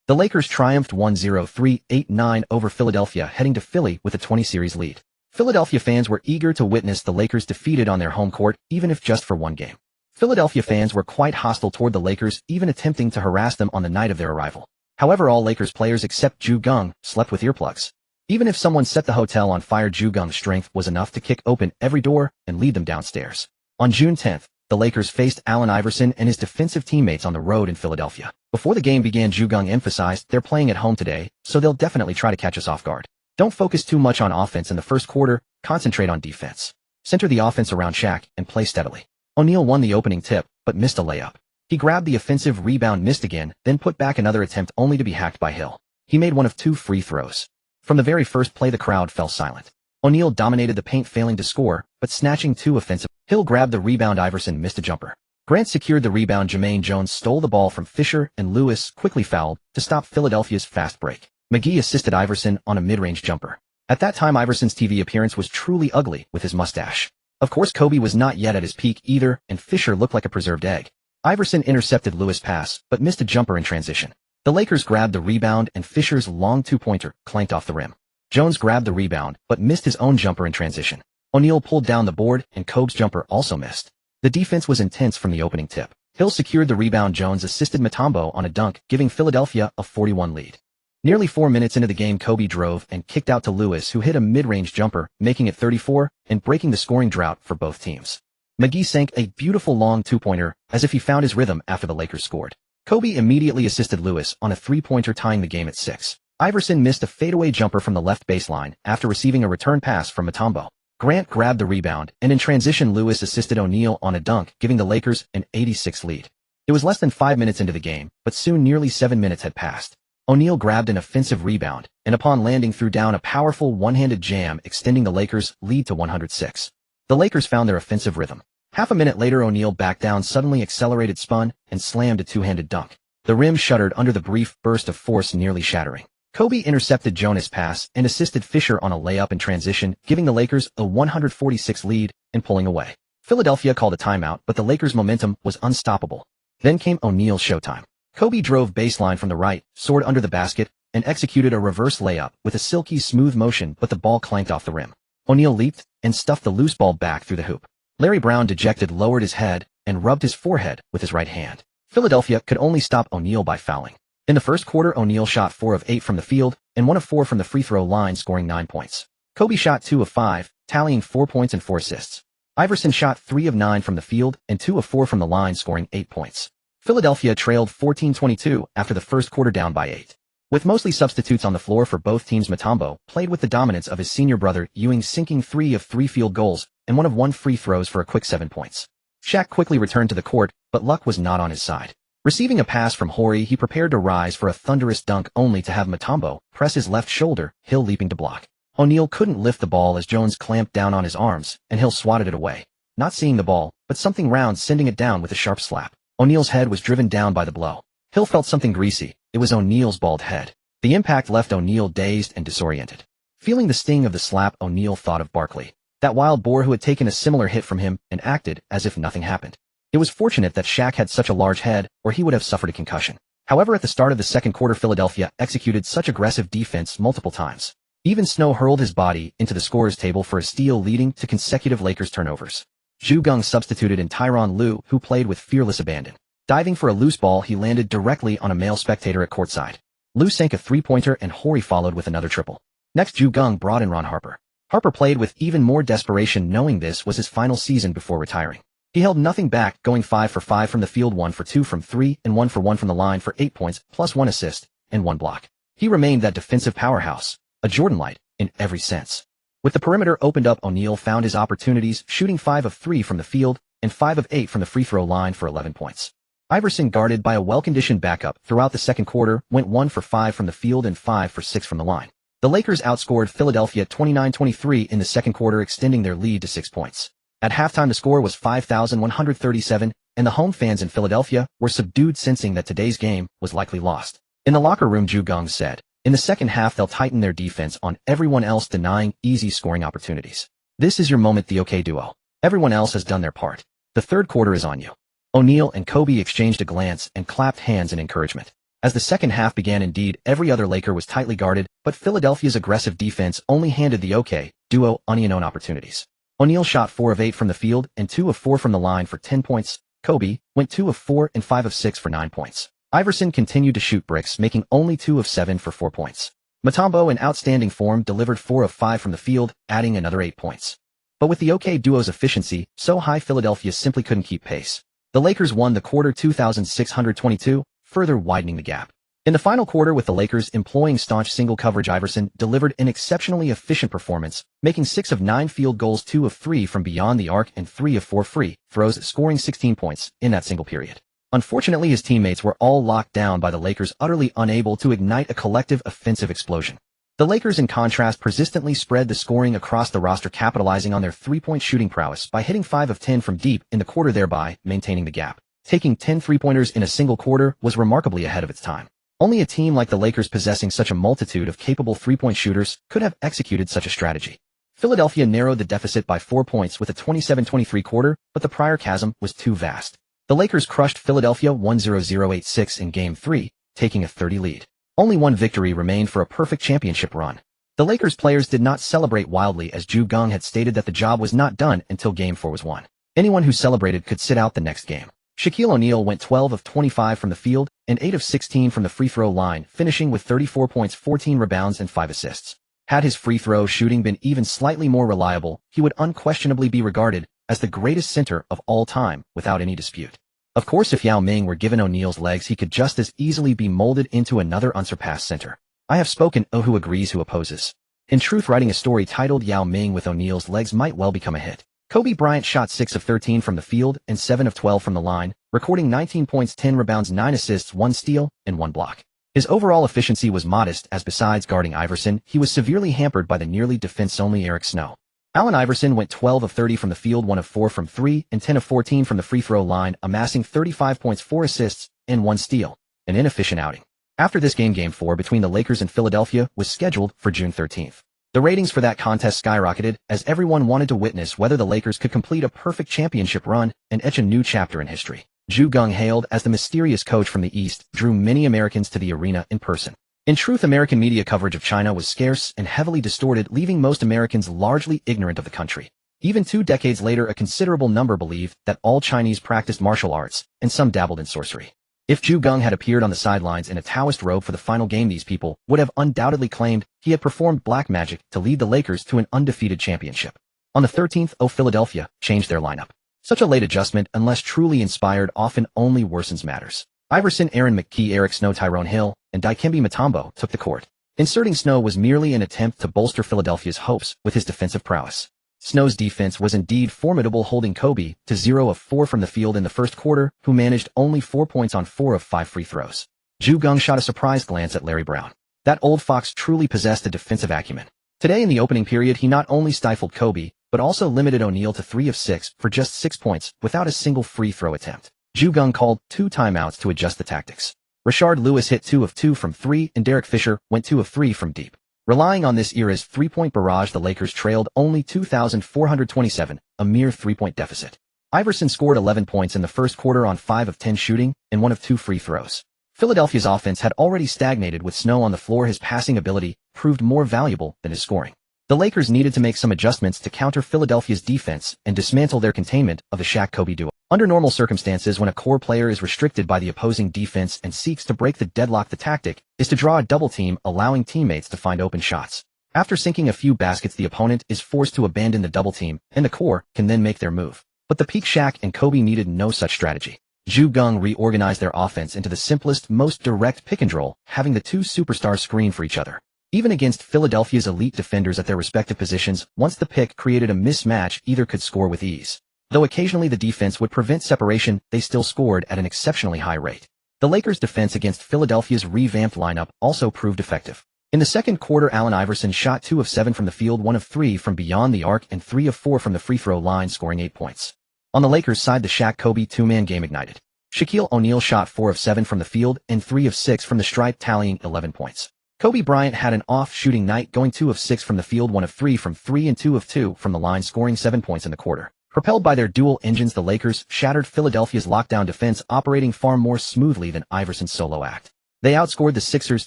The Lakers triumphed 1-0-3-8-9 over Philadelphia, heading to Philly with a 20-series lead. Philadelphia fans were eager to witness the Lakers defeated on their home court, even if just for one game. Philadelphia fans were quite hostile toward the Lakers, even attempting to harass them on the night of their arrival. However, all Lakers players except Geng slept with earplugs. Even if someone set the hotel on fire, Geng's strength was enough to kick open every door and lead them downstairs. On June 10th, the Lakers faced Allen Iverson and his defensive teammates on the road in Philadelphia. Before the game began, Geng emphasized, "They're playing at home today, so they'll definitely try to catch us off guard. Don't focus too much on offense in the first quarter, concentrate on defense. Center the offense around Shaq and play steadily." O'Neal won the opening tip, but missed a layup. He grabbed the offensive rebound, missed again, then put back another attempt, only to be hacked by Hill. He made 1 of 2 free throws. From the very first play, the crowd fell silent. O'Neal dominated the paint, failing to score, but snatching 2 offensive. Hill grabbed the rebound, Iverson missed a jumper. Grant secured the rebound, Jermaine Jones stole the ball from Fisher, and Lewis quickly fouled to stop Philadelphia's fast break. McGee assisted Iverson on a mid-range jumper. At that time, Iverson's TV appearance was truly ugly with his mustache. Of course, Kobe was not yet at his peak either, and Fisher looked like a preserved egg. Iverson intercepted Lewis' pass, but missed a jumper in transition. The Lakers grabbed the rebound, and Fisher's long 2-pointer clanked off the rim. Jones grabbed the rebound, but missed his own jumper in transition. O'Neal pulled down the board, and Kobe's jumper also missed. The defense was intense from the opening tip. Hill secured the rebound, Jones assisted Mutombo on a dunk, giving Philadelphia a 41 lead. Nearly 4 minutes into the game, Kobe drove and kicked out to Lewis, who hit a mid-range jumper, making it 34, and breaking the scoring drought for both teams. McGee sank a beautiful long 2-pointer, as if he found his rhythm after the Lakers scored. Kobe immediately assisted Lewis on a 3-pointer, tying the game at 6. Iverson missed a fadeaway jumper from the left baseline after receiving a return pass from Mutombo. Grant grabbed the rebound, and in transition, Lewis assisted O'Neal on a dunk, giving the Lakers an 86 lead. It was less than 5 minutes into the game, but soon nearly 7 minutes had passed. O'Neal grabbed an offensive rebound, and upon landing threw down a powerful one-handed jam, extending the Lakers' lead to 106. The Lakers found their offensive rhythm. Half a minute later, O'Neal backed down, suddenly accelerated, spun, and slammed a 2-handed dunk. The rim shuddered under the brief burst of force, nearly shattering. Kobe intercepted Jonas' pass and assisted Fisher on a layup in transition, giving the Lakers a 146 lead and pulling away. Philadelphia called a timeout, but the Lakers' momentum was unstoppable. Then came O'Neal's showtime. Kobe drove baseline from the right, soared under the basket, and executed a reverse layup with a silky smooth motion, but the ball clanked off the rim. O'Neal leaped and stuffed the loose ball back through the hoop. Larry Brown, dejected, lowered his head and rubbed his forehead with his right hand. Philadelphia could only stop O'Neal by fouling. In the first quarter, O'Neal shot 4 of 8 from the field and 1 of 4 from the free throw line, scoring 9 points. Kobe shot 2 of 5, tallying 4 points and 4 assists. Iverson shot 3 of 9 from the field and 2 of 4 from the line, scoring 8 points. Philadelphia trailed 14-22 after the first quarter, down by 8. With mostly substitutes on the floor for both teams, Mutombo played with the dominance of his senior brother Ewing, sinking 3 of 3 field goals and 1 of 1 free throws for a quick 7 points. Shaq quickly returned to the court, but luck was not on his side. Receiving a pass from Horry, he prepared to rise for a thunderous dunk, only to have Mutombo press his left shoulder, Hill leaping to block. O'Neal couldn't lift the ball as Jones clamped down on his arms, and Hill swatted it away, not seeing the ball, but something round sending it down with a sharp slap. O'Neal's head was driven down by the blow. Hill felt something greasy. It was O'Neal's bald head. The impact left O'Neal dazed and disoriented. Feeling the sting of the slap, O'Neal thought of Barkley, that wild boar who had taken a similar hit from him and acted as if nothing happened. It was fortunate that Shaq had such a large head, or he would have suffered a concussion. However, at the start of the second quarter, Philadelphia executed such aggressive defense multiple times. Even Snow hurled his body into the scorer's table for a steal, leading to consecutive Lakers turnovers. Geng substituted in Tyronn Lue, who played with fearless abandon. Diving for a loose ball, he landed directly on a male spectator at courtside. Lue sank a three-pointer and Horry followed with another triple. Next, Geng brought in Ron Harper. Harper played with even more desperation, knowing this was his final season before retiring. He held nothing back, going 5 for 5 from the field, 1 for 2 from 3, and 1 for 1 from the line for 8 points, plus 1 assist, and 1 block. He remained that defensive powerhouse, a Jordan light, in every sense. With the perimeter opened up, O'Neal found his opportunities, shooting 5 of 3 from the field, and 5 of 8 from the free throw line for 11 points. Iverson, guarded by a well-conditioned backup throughout the second quarter, went 1 for 5 from the field and 5 for 6 from the line. The Lakers outscored Philadelphia 29-23 in the second quarter, extending their lead to 6 points. At halftime, the score was 5,137, and the home fans in Philadelphia were subdued, sensing that today's game was likely lost. In the locker room, Geng said, "In the second half, they'll tighten their defense on everyone else, denying easy scoring opportunities. This is your moment, the OK duo. Everyone else has done their part. The third quarter is on you." O'Neal and Kobe exchanged a glance and clapped hands in encouragement. As the second half began, indeed, every other Laker was tightly guarded, but Philadelphia's aggressive defense only handed the OK duo unknown opportunities. O'Neal shot 4 of 8 from the field and 2 of 4 from the line for 10 points. Kobe went 2 of 4 and 5 of 6 for 9 points. Iverson continued to shoot bricks, making only 2 of 7 for 4 points. Mutombo, in outstanding form, delivered 4 of 5 from the field, adding another 8 points. But with the OK duo's efficiency so high, Philadelphia simply couldn't keep pace. The Lakers won the quarter 2,622, further widening the gap. In the final quarter, with the Lakers employing staunch single coverage, Iverson delivered an exceptionally efficient performance, making 6 of 9 field goals, 2 of 3 from beyond the arc, and 3 of 4 free throws, scoring 16 points in that single period. Unfortunately, his teammates were all locked down by the Lakers, utterly unable to ignite a collective offensive explosion. The Lakers, in contrast, persistently spread the scoring across the roster, capitalizing on their three-point shooting prowess by hitting 5 of 10 from deep in the quarter, thereby maintaining the gap. Taking 10 three-pointers in a single quarter was remarkably ahead of its time. Only a team like the Lakers, possessing such a multitude of capable three-point shooters, could have executed such a strategy. Philadelphia narrowed the deficit by 4 points with a 27-23 quarter, but the prior chasm was too vast. The Lakers crushed Philadelphia 1-0-0-8-6 in Game 3, taking a 30 lead. Only one victory remained for a perfect championship run. The Lakers players did not celebrate wildly, as Geng had stated that the job was not done until Game 4 was won. Anyone who celebrated could sit out the next game. Shaquille O'Neal went 12 of 25 from the field and 8 of 16 from the free throw line, finishing with 34 points, 14 rebounds, and 5 assists. Had his free throw shooting been even slightly more reliable, he would unquestionably be regarded as the greatest center of all time, without any dispute. Of course, if Yao Ming were given O'Neal's legs, he could just as easily be molded into another unsurpassed center. I have spoken, oh, who agrees, who opposes. In truth, writing a story titled Yao Ming with O'Neal's legs might well become a hit. Kobe Bryant shot 6 of 13 from the field and 7 of 12 from the line, recording 19 points, 10 rebounds, 9 assists, 1 steal, and 1 block. His overall efficiency was modest, as besides guarding Iverson, he was severely hampered by the nearly defense-only Eric Snow. Allen Iverson went 12 of 30 from the field, 1 of 4 from 3, and 10 of 14 from the free throw line, amassing 35 points, 4 assists, and 1 steal. An inefficient outing. After this game, Game 4 between the Lakers and Philadelphia was scheduled for June 13th. The ratings for that contest skyrocketed, as everyone wanted to witness whether the Lakers could complete a perfect championship run and etch a new chapter in history. Geng, hailed as the mysterious coach from the East, drew many Americans to the arena in person. In truth, American media coverage of China was scarce and heavily distorted, leaving most Americans largely ignorant of the country. Even 2 decades later, a considerable number believed that all Chinese practiced martial arts, and some dabbled in sorcery. If Geng had appeared on the sidelines in a Taoist robe for the final game, these people would have undoubtedly claimed he had performed black magic to lead the Lakers to an undefeated championship. On the 13th, Philadelphia changed their lineup. Such a late adjustment, unless truly inspired, often only worsens matters. Iverson, Aaron McKie, Eric Snow, Tyrone Hill, and Dikembe Mutombo took the court. Inserting Snow was merely an attempt to bolster Philadelphia's hopes with his defensive prowess. Snow's defense was indeed formidable, holding Kobe to 0 of 4 from the field in the first quarter, who managed only 4 points on 4 of 5 free throws. Geng shot a surprised glance at Larry Brown. That old fox truly possessed a defensive acumen. Today in the opening period he not only stifled Kobe, but also limited O'Neal to 3 of 6 for just 6 points without a single free throw attempt. Geng called 2 timeouts to adjust the tactics. Rashard Lewis hit 2 of 2 from 3 and Derek Fisher went 2 of 3 from deep. Relying on this era's three-point barrage, the Lakers trailed only 2,427, a mere 3-point deficit. Iverson scored 11 points in the first quarter on 5 of 10 shooting and 1 of 2 free throws. Philadelphia's offense had already stagnated with snow on the floor. His passing ability proved more valuable than his scoring. The Lakers needed to make some adjustments to counter Philadelphia's defense and dismantle their containment of the Shaq-Kobe duo. Under normal circumstances, when a core player is restricted by the opposing defense and seeks to break the deadlock, the tactic is to draw a double team, allowing teammates to find open shots. After sinking a few baskets, the opponent is forced to abandon the double team, and the core can then make their move. But the peak Shaq and Kobe needed no such strategy. Geng reorganized their offense into the simplest, most direct pick and roll, having the two superstars screen for each other. Even against Philadelphia's elite defenders at their respective positions, once the pick created a mismatch, either could score with ease. Though occasionally the defense would prevent separation, they still scored at an exceptionally high rate. The Lakers' defense against Philadelphia's revamped lineup also proved effective. In the second quarter, Allen Iverson shot 2 of 7 from the field, 1 of 3 from beyond the arc, and 3 of 4 from the free throw line, scoring 8 points. On the Lakers' side, the Shaq-Kobe two-man game ignited. Shaquille O'Neal shot 4 of 7 from the field and 3 of 6 from the stripe, tallying 11 points. Kobe Bryant had an off-shooting night, going 2 of 6 from the field, 1 of 3 from 3 and 2 of 2 from the line, scoring 7 points in the quarter. Propelled by their dual engines, the Lakers shattered Philadelphia's lockdown defense, operating far more smoothly than Iverson's solo act. They outscored the Sixers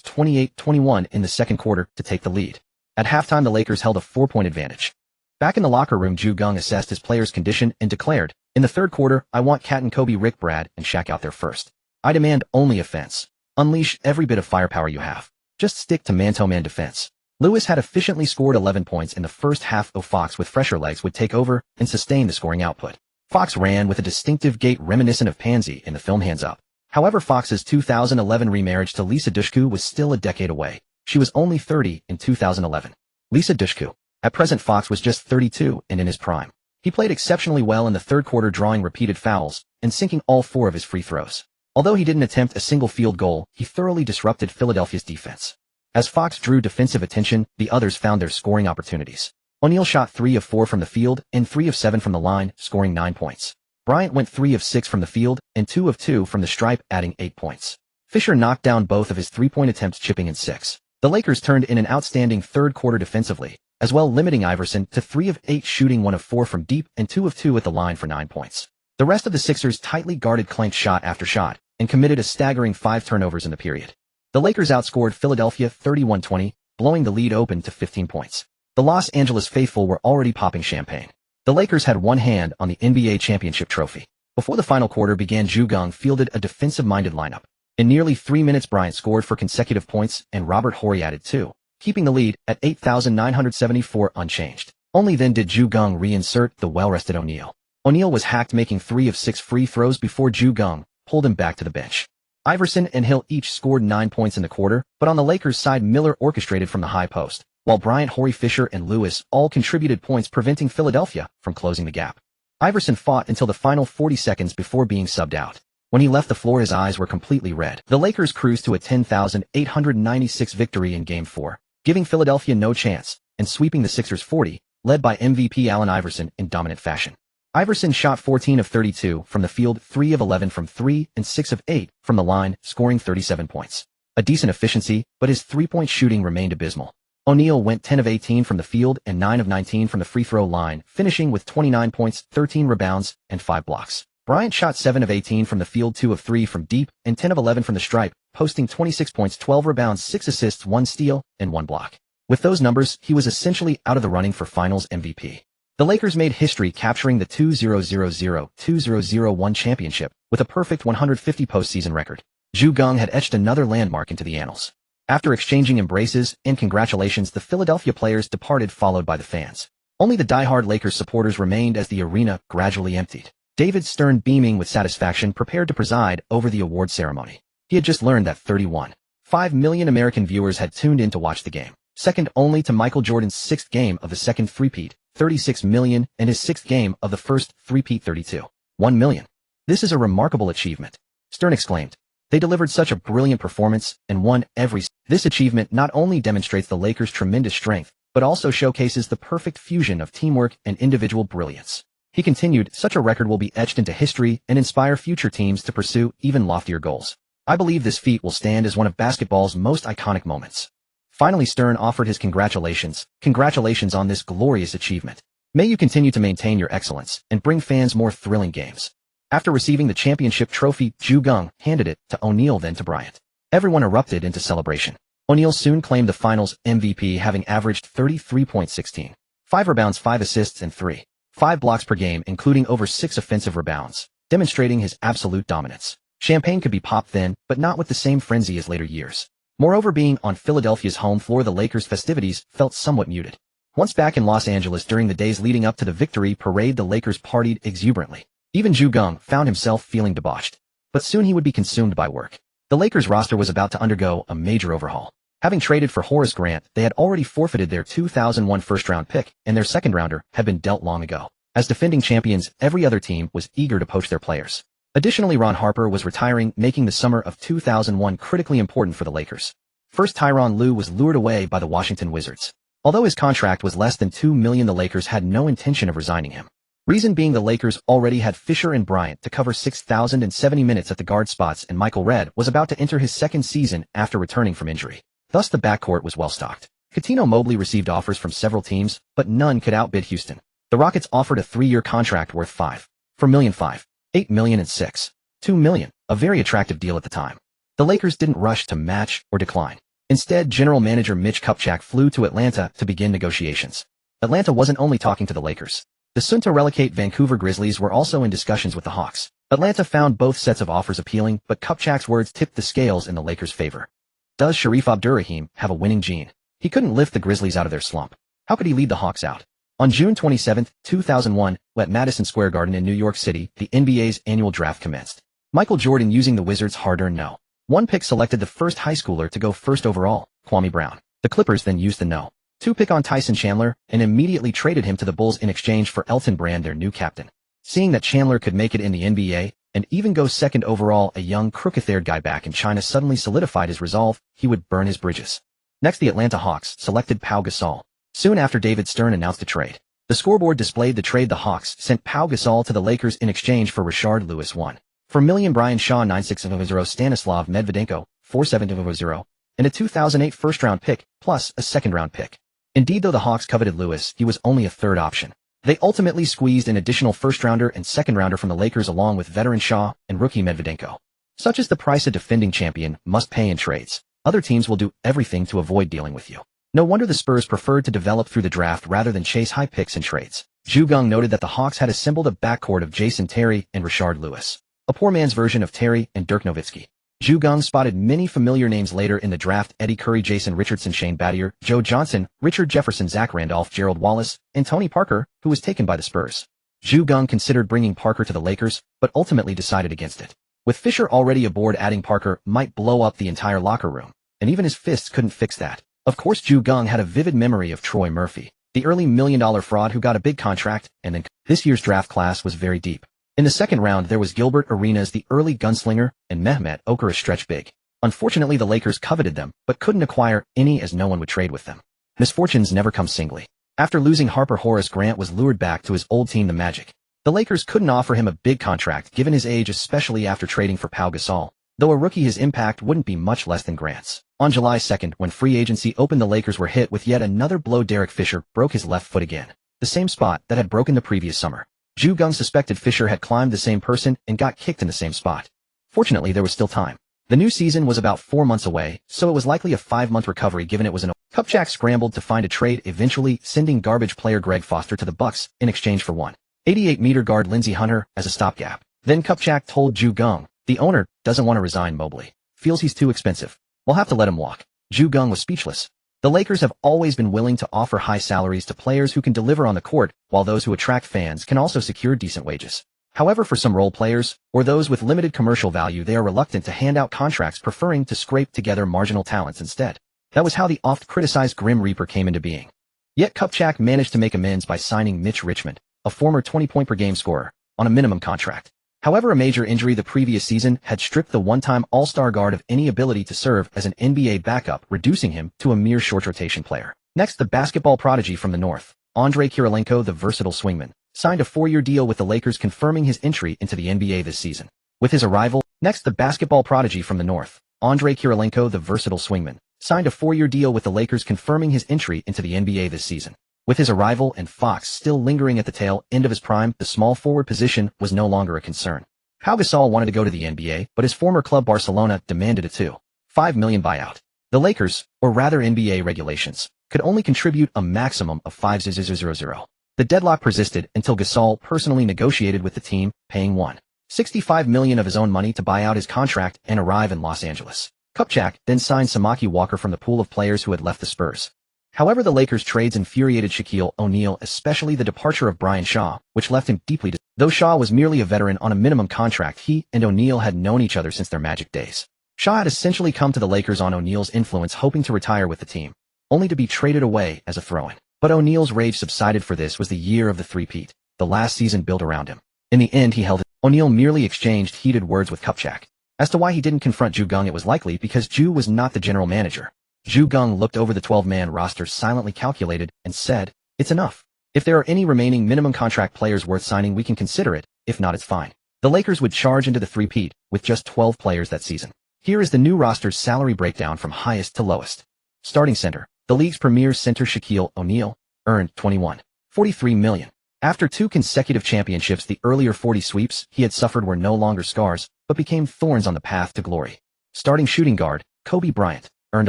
28-21 in the second quarter to take the lead. At halftime, the Lakers held a 4-point advantage. Back in the locker room, Geng assessed his players' condition and declared, "In the third quarter, I want Cat and Kobe, Rick, Brad, and Shaq out there first. I demand only offense. Unleash every bit of firepower you have. Just stick to man-to-man defense." Lewis had efficiently scored 11 points in the first half. Fox with fresher legs would take over and sustain the scoring output. Fox ran with a distinctive gait reminiscent of Pansy in the film Hands Up. However, Fox's 2011 remarriage to Lisa Dushku was still a decade away. She was only 30 in 2011. Lisa Dushku. At present, Fox was just 32 and in his prime. He played exceptionally well in the third quarter, drawing repeated fouls and sinking all 4 of his free throws. Although he didn't attempt a single field goal, he thoroughly disrupted Philadelphia's defense. As Fox drew defensive attention, the others found their scoring opportunities. O'Neal shot 3 of 4 from the field and 3 of 7 from the line, scoring 9 points. Bryant went 3 of 6 from the field and 2 of 2 from the stripe, adding 8 points. Fisher knocked down both of his 3-point attempts, chipping in 6. The Lakers turned in an outstanding third quarter defensively, as well, limiting Iverson to 3 of 8 shooting, 1 of 4 from deep, and 2 of 2 at the line for 9 points. The rest of the Sixers tightly guarded, clanked shot after shot, and committed a staggering 5 turnovers in the period. The Lakers outscored Philadelphia 31-20, blowing the lead open to 15 points. The Los Angeles faithful were already popping champagne. The Lakers had one hand on the NBA championship trophy. Before the final quarter began, Geng fielded a defensive-minded lineup. In nearly 3 minutes, Bryant scored for consecutive points, and Robert Horry added 2, keeping the lead at 8,974 unchanged. Only then did Geng reinsert the well-rested O'Neal. O'Neal was hacked, making 3 of 6 free throws before Geng pulled him back to the bench. Iverson and Hill each scored 9 points in the quarter, but on the Lakers' side, Miller orchestrated from the high post, while Bryant, Horry, Fisher, and Lewis all contributed points, preventing Philadelphia from closing the gap. Iverson fought until the final 40 seconds before being subbed out. When he left the floor, his eyes were completely red. The Lakers cruised to a 10,896 victory in Game 4, giving Philadelphia no chance, and sweeping the Sixers 40, led by MVP Allen Iverson in dominant fashion. Iverson shot 14 of 32 from the field, 3 of 11 from 3, and 6 of 8 from the line, scoring 37 points. A decent efficiency, but his 3-point shooting remained abysmal. O'Neal went 10 of 18 from the field and 9 of 19 from the free throw line, finishing with 29 points, 13 rebounds, and 5 blocks. Bryant shot 7 of 18 from the field, 2 of 3 from deep, and 10 of 11 from the stripe, posting 26 points, 12 rebounds, 6 assists, 1 steal, and 1 block. With those numbers, he was essentially out of the running for Finals MVP. The Lakers made history, capturing the 2000-2001 championship with a perfect 150 postseason record. Geng had etched another landmark into the annals. After exchanging embraces and congratulations, the Philadelphia players departed, followed by the fans. Only the diehard Lakers supporters remained as the arena gradually emptied. David Stern, beaming with satisfaction, prepared to preside over the award ceremony. He had just learned that 31.5 million American viewers had tuned in to watch the game, second only to Michael Jordan's 6th game of the second three-peat, 36 million, and his 6th game of the first three-peat, 32.1 million. "This is a remarkable achievement," Stern exclaimed. "They delivered such a brilliant performance and won every." This achievement not only demonstrates the Lakers' tremendous strength, but also showcases the perfect fusion of teamwork and individual brilliance. He continued, such a record will be etched into history and inspire future teams to pursue even loftier goals. I believe this feat will stand as one of basketball's most iconic moments. Finally, Stern offered his congratulations. Congratulations on this glorious achievement. May you continue to maintain your excellence and bring fans more thrilling games. After receiving the championship trophy, Geng handed it to O'Neal, then to Bryant. Everyone erupted into celebration. O'Neal soon claimed the finals MVP, having averaged 33.16, 5 rebounds, 5 assists, and 3.5 blocks per game, including over 6 offensive rebounds, demonstrating his absolute dominance. Champagne could be popped then, but not with the same frenzy as later years. Moreover, being on Philadelphia's home floor, the Lakers' festivities felt somewhat muted. Once back in Los Angeles during the days leading up to the victory parade, the Lakers partied exuberantly. Even Geng found himself feeling debauched. But soon he would be consumed by work. The Lakers' roster was about to undergo a major overhaul. Having traded for Horace Grant, they had already forfeited their 2001 first-round pick, and their second-rounder had been dealt long ago. As defending champions, every other team was eager to poach their players. Additionally, Ron Harper was retiring, making the summer of 2001 critically important for the Lakers. First, Tyronn Lue was lured away by the Washington Wizards. Although his contract was less than $2 million, the Lakers had no intention of resigning him. Reason being, the Lakers already had Fisher and Bryant to cover 6,070 minutes at the guard spots, and Michael Redd was about to enter his second season after returning from injury. Thus, the backcourt was well stocked. Coutinho Mobley received offers from several teams, but none could outbid Houston. The Rockets offered a 3-year contract worth $5 million, $8 million, and $2 million, a very attractive deal at the time. The Lakers didn't rush to match or decline. Instead, general manager Mitch Kupchak flew to Atlanta to begin negotiations. Atlanta wasn't only talking to the Lakers. The soon-to-relegate Vancouver Grizzlies were also in discussions with the Hawks. Atlanta found both sets of offers appealing, but Kupchak's words tipped the scales in the Lakers' favor. Does Sharif Abdurrahim have a winning gene? He couldn't lift the Grizzlies out of their slump. How could he lead the Hawks out? On June 27, 2001, at Madison Square Garden in New York City, the NBA's annual draft commenced. Michael Jordan, using the Wizards' hard-earned No. 1 pick, selected the first high schooler to go first overall, Kwame Brown. The Clippers then used the No. 2 pick on Tyson Chandler and immediately traded him to the Bulls in exchange for Elton Brand, their new captain. Seeing that Chandler could make it in the NBA and even go second overall, a young, crooked-haired guy back in China suddenly solidified his resolve he would burn his bridges. Next, the Atlanta Hawks selected Pau Gasol. Soon after, David Stern announced a trade. The scoreboard displayed the trade. The Hawks sent Pau Gasol to the Lakers in exchange for Rashard Lewis $1 million, Brian Shaw 9600, Stanislav Medvedenko 4700, and a 2008 first-round pick, plus a second-round pick. Indeed, though the Hawks coveted Lewis, he was only a third option. They ultimately squeezed an additional first-rounder and second-rounder from the Lakers along with veteran Shaw and rookie Medvedenko. Such is the price a defending champion must pay in trades. Other teams will do everything to avoid dealing with you. No wonder the Spurs preferred to develop through the draft rather than chase high picks and trades. Geng noted that the Hawks had assembled a backcourt of Jason Terry and Rashard Lewis, a poor man's version of Terry and Dirk Nowitzki. Geng spotted many familiar names later in the draft: Eddie Curry, Jason Richardson, Shane Battier, Joe Johnson, Richard Jefferson, Zach Randolph, Gerald Wallace, and Tony Parker, who was taken by the Spurs. Geng considered bringing Parker to the Lakers, but ultimately decided against it. With Fisher already aboard, adding Parker might blow up the entire locker room, and even his fists couldn't fix that. Of course, Geng had a vivid memory of Troy Murphy, the early million-dollar fraud who got a big contract, and then this year's draft class was very deep. In the second round, there was Gilbert Arenas, the early gunslinger, and Mehmet Okur, a stretch big. Unfortunately, the Lakers coveted them, but couldn't acquire any as no one would trade with them. Misfortunes never come singly. After losing Harper, Horace Grant was lured back to his old team, the Magic. The Lakers couldn't offer him a big contract given his age, especially after trading for Pau Gasol. Though a rookie, his impact wouldn't be much less than Grant's. On July 2nd, when free agency opened, the Lakers were hit with yet another blow. Derek Fisher broke his left foot again, the same spot that had broken the previous summer. Geng suspected Fisher had climbed the same person and got kicked in the same spot. Fortunately, there was still time. The new season was about 4 months away, so it was likely a 5-month recovery given it was an Kupchak scrambled to find a trade, eventually sending garbage player Greg Foster to the Bucks in exchange for 188-meter guard Lindsey Hunter as a stopgap. Then Kupchak told Geng, the owner doesn't want to resign Mobley. Feels he's too expensive. We'll have to let him walk. Geng was speechless. The Lakers have always been willing to offer high salaries to players who can deliver on the court, while those who attract fans can also secure decent wages. However, for some role players, or those with limited commercial value, they are reluctant to hand out contracts, preferring to scrape together marginal talents instead. That was how the oft-criticized Grim Reaper came into being. Yet Kupchak managed to make amends by signing Mitch Richmond, a former 20-point-per-game scorer, on a minimum contract. However, a major injury the previous season had stripped the one-time All-Star guard of any ability to serve as an NBA backup, reducing him to a mere short rotation player. Next, the basketball prodigy from the North, Andrei Kirilenko, the versatile swingman, signed a 4-year deal with the Lakers, confirming his entry into the NBA this season. With his arrival, next the basketball prodigy from the North, Andrei Kirilenko, the versatile swingman, signed a 4-year deal with the Lakers, confirming his entry into the NBA this season. With his arrival and Fox still lingering at the tail end of his prime, the small forward position was no longer a concern. Pau Gasol wanted to go to the NBA, but his former club Barcelona demanded a $2.5 million buyout. The Lakers, or rather NBA regulations, could only contribute a maximum of $500,000. The deadlock persisted until Gasol personally negotiated with the team, paying $165 million of his own money to buy out his contract and arrive in Los Angeles. Kupchak then signed Samaki Walker from the pool of players who had left the Spurs. However, the Lakers' trades infuriated Shaquille O'Neal, especially the departure of Brian Shaw, which left him deeply disturbed. Though Shaw was merely a veteran on a minimum contract, he and O'Neal had known each other since their Magic days. Shaw had essentially come to the Lakers on O'Neal's influence, hoping to retire with the team, only to be traded away as a throw-in. But O'Neal's rage subsided, for this was the year of the three-peat, the last season built around him. In the end, he held it. O'Neal merely exchanged heated words with Kupchak. As to why he didn't confront Ju Geng, it was likely because Ju was not the general manager. Ju Geng looked over the 12-man roster, silently calculated, and said, "It's enough. If there are any remaining minimum contract players worth signing, we can consider it. If not, it's fine." The Lakers would charge into the three-peat with just 12 players that season. Here is the new roster's salary breakdown from highest to lowest. Starting center. The league's premier center Shaquille O'Neal earned $21.43 million. After 2 consecutive championships, the earlier 40 sweeps he had suffered were no longer scars, but became thorns on the path to glory. Starting shooting guard, Kobe Bryant, earned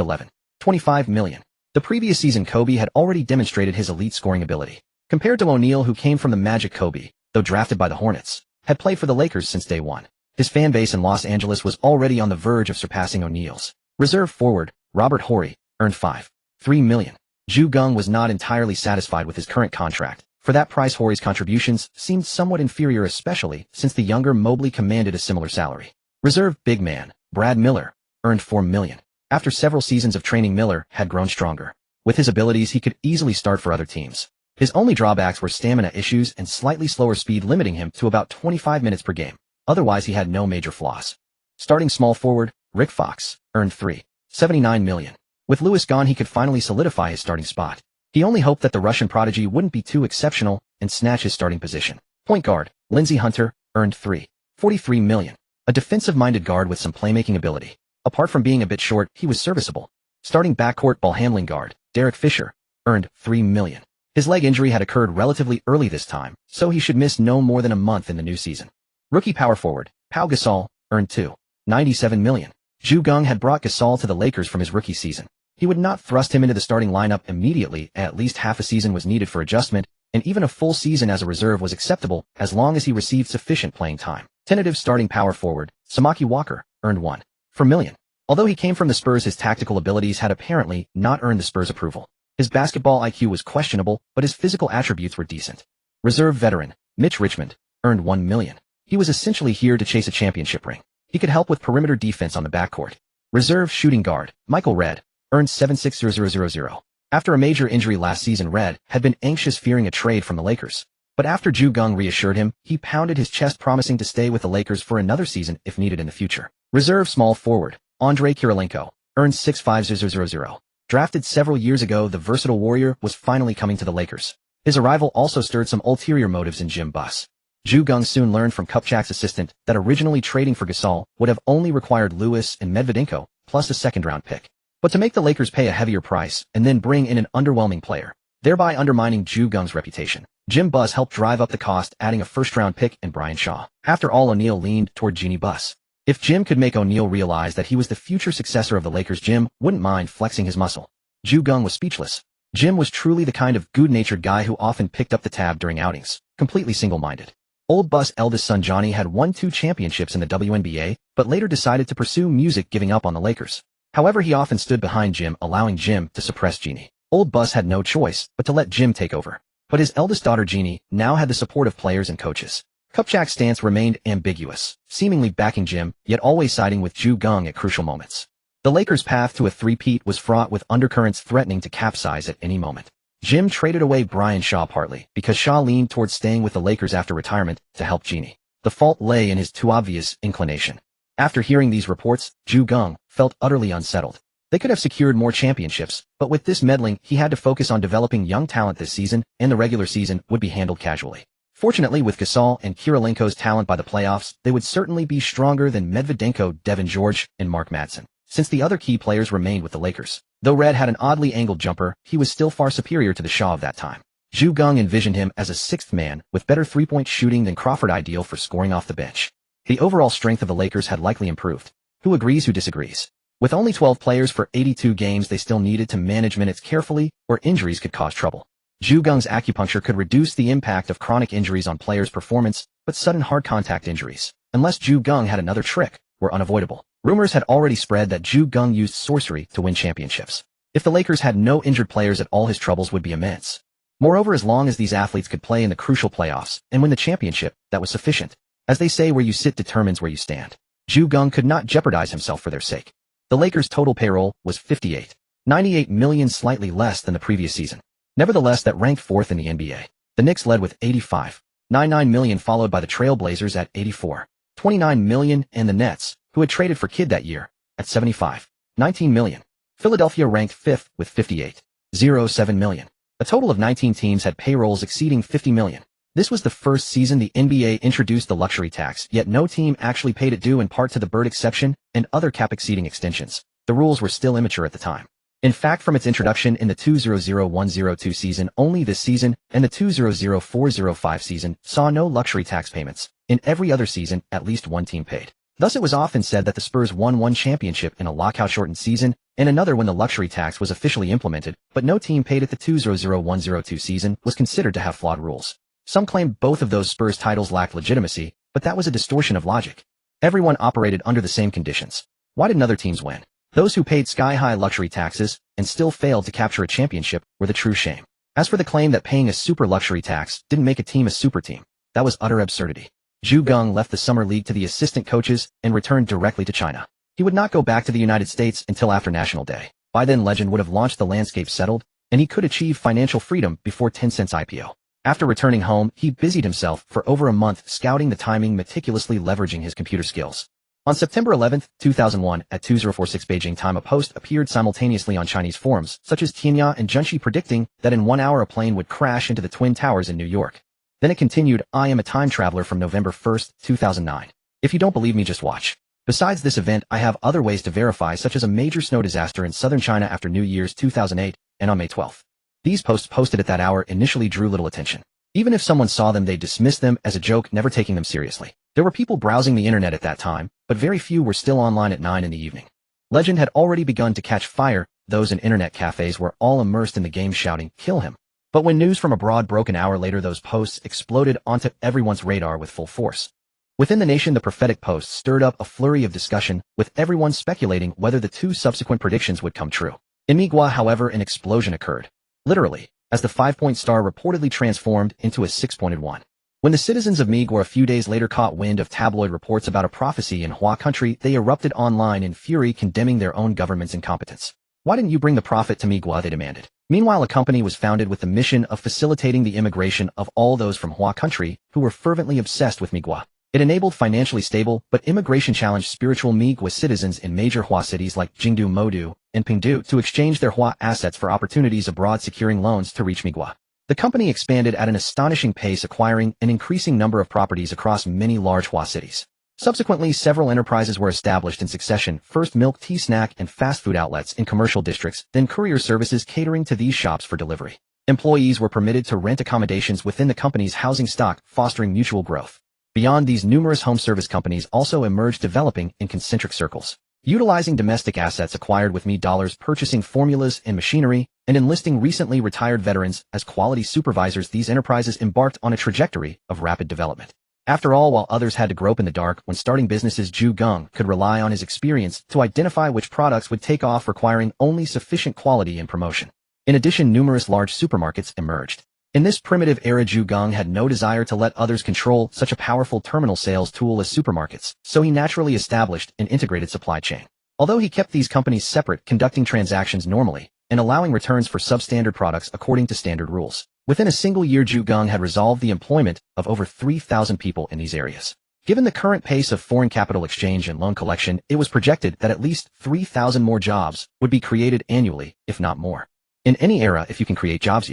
$11.25 million. The previous season, Kobe had already demonstrated his elite scoring ability. Compared to O'Neal, who came from the Magic, Kobe, though drafted by the Hornets, had played for the Lakers since day one. His fan base in Los Angeles was already on the verge of surpassing O'Neal's. Reserve forward, Robert Horry, earned $5.3 million. Ju Geng was not entirely satisfied with his current contract. For that price, Horry's contributions seemed somewhat inferior, especially since the younger Mobley commanded a similar salary. Reserve big man, Brad Miller, earned $4 million. After several seasons of training, Miller had grown stronger. With his abilities, he could easily start for other teams. His only drawbacks were stamina issues and slightly slower speed, limiting him to about 25 minutes per game. Otherwise, he had no major flaws. Starting small forward, Rick Fox, earned $3.79 million. With Lewis gone, he could finally solidify his starting spot. He only hoped that the Russian prodigy wouldn't be too exceptional and snatch his starting position. Point guard, Lindsey Hunter, earned $3.43 million. A defensive-minded guard with some playmaking ability. Apart from being a bit short, he was serviceable. Starting backcourt ball-handling guard, Derek Fisher, earned $3 million. His leg injury had occurred relatively early this time, so he should miss no more than a month in the new season. Rookie power forward, Pau Gasol, earned $2.97 million. Ju Geng had brought Gasol to the Lakers from his rookie season. He would not thrust him into the starting lineup immediately. At least half a season was needed for adjustment, and even a full season as a reserve was acceptable as long as he received sufficient playing time. Tentative starting power forward, Samaki Walker, earned $1.4 million. Although he came from the Spurs, his tactical abilities had apparently not earned the Spurs' approval. His basketball IQ was questionable, but his physical attributes were decent. Reserve veteran, Mitch Richmond, earned $1 million. He was essentially here to chase a championship ring. He could help with perimeter defense on the backcourt. Reserve shooting guard, Michael Redd, earned $76,000. After a major injury last season, Redd had been anxious, fearing a trade from the Lakers. But after Ju Geng reassured him, he pounded his chest, promising to stay with the Lakers for another season if needed in the future. Reserve small forward, Andrei Kirilenko, earned $65,000. Drafted several years ago, the versatile warrior was finally coming to the Lakers. His arrival also stirred some ulterior motives in Jim Buss. Ju Geng soon learned from Kupchak's assistant that originally trading for Gasol would have only required Lewis and Medvedenko, plus a second-round pick. But to make the Lakers pay a heavier price and then bring in an underwhelming player, thereby undermining Ju Geng's reputation, Jim Buss helped drive up the cost, adding a first-round pick and Brian Shaw. After all, O'Neal leaned toward Jeanie Buss. If Jim could make O'Neal realize that he was the future successor of the Lakers, Jim wouldn't mind flexing his muscle. Ju Geng was speechless. Jim was truly the kind of good-natured guy who often picked up the tab during outings, completely single-minded. Old Buss' eldest son Johnny had won 2 championships in the WNBA, but later decided to pursue music, giving up on the Lakers. However, he often stood behind Jim, allowing Jim to suppress Jeanie. Old Buss had no choice but to let Jim take over. But his eldest daughter Jeanie now had the support of players and coaches. Kupchak's stance remained ambiguous, seemingly backing Jim, yet always siding with Ju Geng at crucial moments. The Lakers' path to a three-peat was fraught with undercurrents threatening to capsize at any moment. Jim traded away Brian Shaw partly because Shaw leaned towards staying with the Lakers after retirement to help Jeanie. The fault lay in his too obvious inclination. After hearing these reports, Ju Geng felt utterly unsettled. They could have secured more championships, but with this meddling, he had to focus on developing young talent this season, and the regular season would be handled casually. Fortunately, with Gasol and Kirilenko's talent by the playoffs, they would certainly be stronger than Medvedenko, Devin George, and Mark Madsen, since the other key players remained with the Lakers. Though Red had an oddly angled jumper, he was still far superior to the Shaw of that time. Geng envisioned him as a sixth man, with better three-point shooting than Crawford, ideal for scoring off the bench. The overall strength of the Lakers had likely improved. Who agrees, who disagrees? With only 12 players for 82 games, they still needed to manage minutes carefully, or injuries could cause trouble. Geng's acupuncture could reduce the impact of chronic injuries on players' performance, but sudden hard contact injuries, unless Geng had another trick, were unavoidable. Rumors had already spread that Geng used sorcery to win championships. If the Lakers had no injured players at all, his troubles would be immense. Moreover, as long as these athletes could play in the crucial playoffs and win the championship, that was sufficient. As they say, where you sit determines where you stand. Geng could not jeopardize himself for their sake. The Lakers' total payroll was $98 million, slightly less than the previous season. Nevertheless, that ranked fourth in the NBA. The Knicks led with $85.99 million, followed by the Trail Blazers at $84.29 million, and the Nets, who had traded for Kidd that year, at $75.19 million. Philadelphia ranked fifth with $58.07 million. A total of 19 teams had payrolls exceeding $50 million. This was the first season the NBA introduced the luxury tax, yet no team actually paid it, due in part to the Bird exception and other cap exceeding extensions. The rules were still immature at the time. In fact, from its introduction in the 2001-02 season, only this season and the 2004-05 season saw no luxury tax payments. In every other season, at least one team paid. Thus it was often said that the Spurs won one championship in a lockout-shortened season and another when the luxury tax was officially implemented, but no team paid it. The 2001-02 season was considered to have flawed rules. Some claimed both of those Spurs titles lacked legitimacy, but that was a distortion of logic. Everyone operated under the same conditions. Why didn't other teams win? Those who paid sky-high luxury taxes and still failed to capture a championship were the true shame. As for the claim that paying a super luxury tax didn't make a team a super team, that was utter absurdity. Geng left the Summer League to the assistant coaches and returned directly to China. He would not go back to the United States until after National Day. By then, Legend would have launched, the landscape settled, and he could achieve financial freedom before Tencent's IPO. After returning home, he busied himself for over a month scouting the timing, meticulously leveraging his computer skills. On September 11, 2001, at 2046 Beijing time, a post appeared simultaneously on Chinese forums, such as Tianya and Junshi, predicting that in 1 hour a plane would crash into the Twin Towers in New York. Then it continued, I am a time traveler, from November 1, 2009. If you don't believe me, just watch. Besides this event, I have other ways to verify, such as a major snow disaster in southern China after New Year's 2008, and on May 12. These posts posted at that hour initially drew little attention. Even if someone saw them, they dismissed them as a joke, never taking them seriously. There were people browsing the internet at that time, but very few were still online at 9 in the evening. Legend had already begun to catch fire. Those in internet cafes were all immersed in the game, shouting, "Kill him." But when news from abroad broke an hour later, those posts exploded onto everyone's radar with full force. Within the nation, the prophetic posts stirred up a flurry of discussion, with everyone speculating whether the two subsequent predictions would come true. In Migua, however, an explosion occurred. Literally, as the 5-point star reportedly transformed into a 6-pointed one. When the citizens of Migua a few days later caught wind of tabloid reports about a prophecy in Hua country, they erupted online in fury, condemning their own government's incompetence. Why didn't you bring the prophet to Migua, they demanded. Meanwhile, a company was founded with the mission of facilitating the immigration of all those from Hua country who were fervently obsessed with Migua. It enabled financially stable but immigration-challenged spiritual Migua citizens in major Hua cities like Jingdu, Modu, and Pingdu to exchange their Hua assets for opportunities abroad, securing loans to reach Migua. The company expanded at an astonishing pace, acquiring an increasing number of properties across many large Hua cities. Subsequently, several enterprises were established in succession, first milk, tea, snack, and fast food outlets in commercial districts, then courier services catering to these shops for delivery. Employees were permitted to rent accommodations within the company's housing stock, fostering mutual growth. Beyond these, numerous home service companies also emerged, developing in concentric circles. Utilizing domestic assets acquired with dollars, purchasing formulas and machinery, and enlisting recently retired veterans as quality supervisors, these enterprises embarked on a trajectory of rapid development. After all, while others had to grope in the dark when starting businesses, Geng could rely on his experience to identify which products would take off, requiring only sufficient quality and promotion. In addition, numerous large supermarkets emerged. In this primitive era, Geng had no desire to let others control such a powerful terminal sales tool as supermarkets, so he naturally established an integrated supply chain. Although he kept these companies separate, conducting transactions normally, and allowing returns for substandard products according to standard rules. Within a single year, Geng had resolved the employment of over 3,000 people in these areas. Given the current pace of foreign capital exchange and loan collection, it was projected that at least 3,000 more jobs would be created annually, if not more. In any era, if you can create jobs,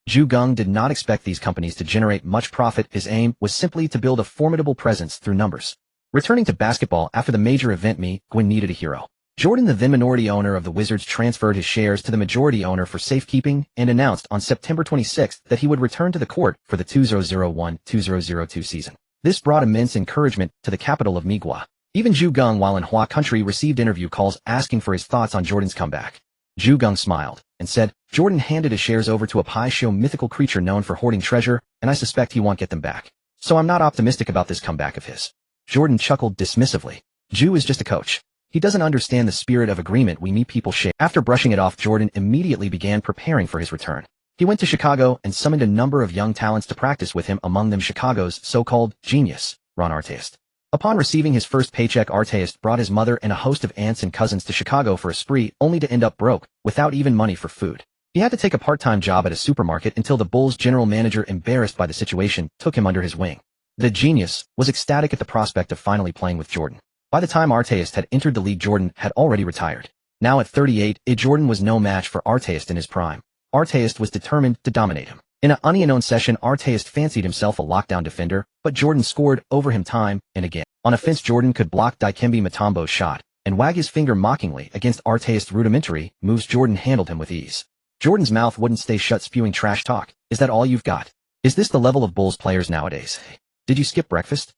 Geng did not expect these companies to generate much profit. His aim was simply to build a formidable presence through numbers. Returning to basketball after the major event, Gwen needed a hero. Jordan, the then minority owner of the Wizards, transferred his shares to the majority owner for safekeeping and announced on September 26 that he would return to the court for the 2001-2002 season. This brought immense encouragement to the capital of Migwa. Even Geng, while in Hua country, received interview calls asking for his thoughts on Jordan's comeback. Geng smiled and said, "Jordan handed his shares over to a Pai-Sho mythical creature known for hoarding treasure, and I suspect he won't get them back. So I'm not optimistic about this comeback of his." Jordan chuckled dismissively. Ju is just a coach. He doesn't understand the spirit of agreement we meet people share. After brushing it off, Jordan immediately began preparing for his return. He went to Chicago and summoned a number of young talents to practice with him, among them Chicago's so-called genius, Ron Artest. Upon receiving his first paycheck, Artest brought his mother and a host of aunts and cousins to Chicago for a spree, only to end up broke, without even money for food. He had to take a part-time job at a supermarket until the Bulls' general manager, embarrassed by the situation, took him under his wing. The genius was ecstatic at the prospect of finally playing with Jordan. By the time Artest had entered the league, Jordan had already retired. Now at 38, Jordan was no match for Artest in his prime. Artest was determined to dominate him. In an unknown session, Artest fancied himself a lockdown defender, but Jordan scored over him time and again. On offense, Jordan could block Dikembe Mutombo's shot and wag his finger mockingly against Artest's rudimentary moves. Jordan handled him with ease. Jordan's mouth wouldn't stay shut, spewing trash talk. "Is that all you've got? Is this the level of Bulls players nowadays? Did you skip breakfast?"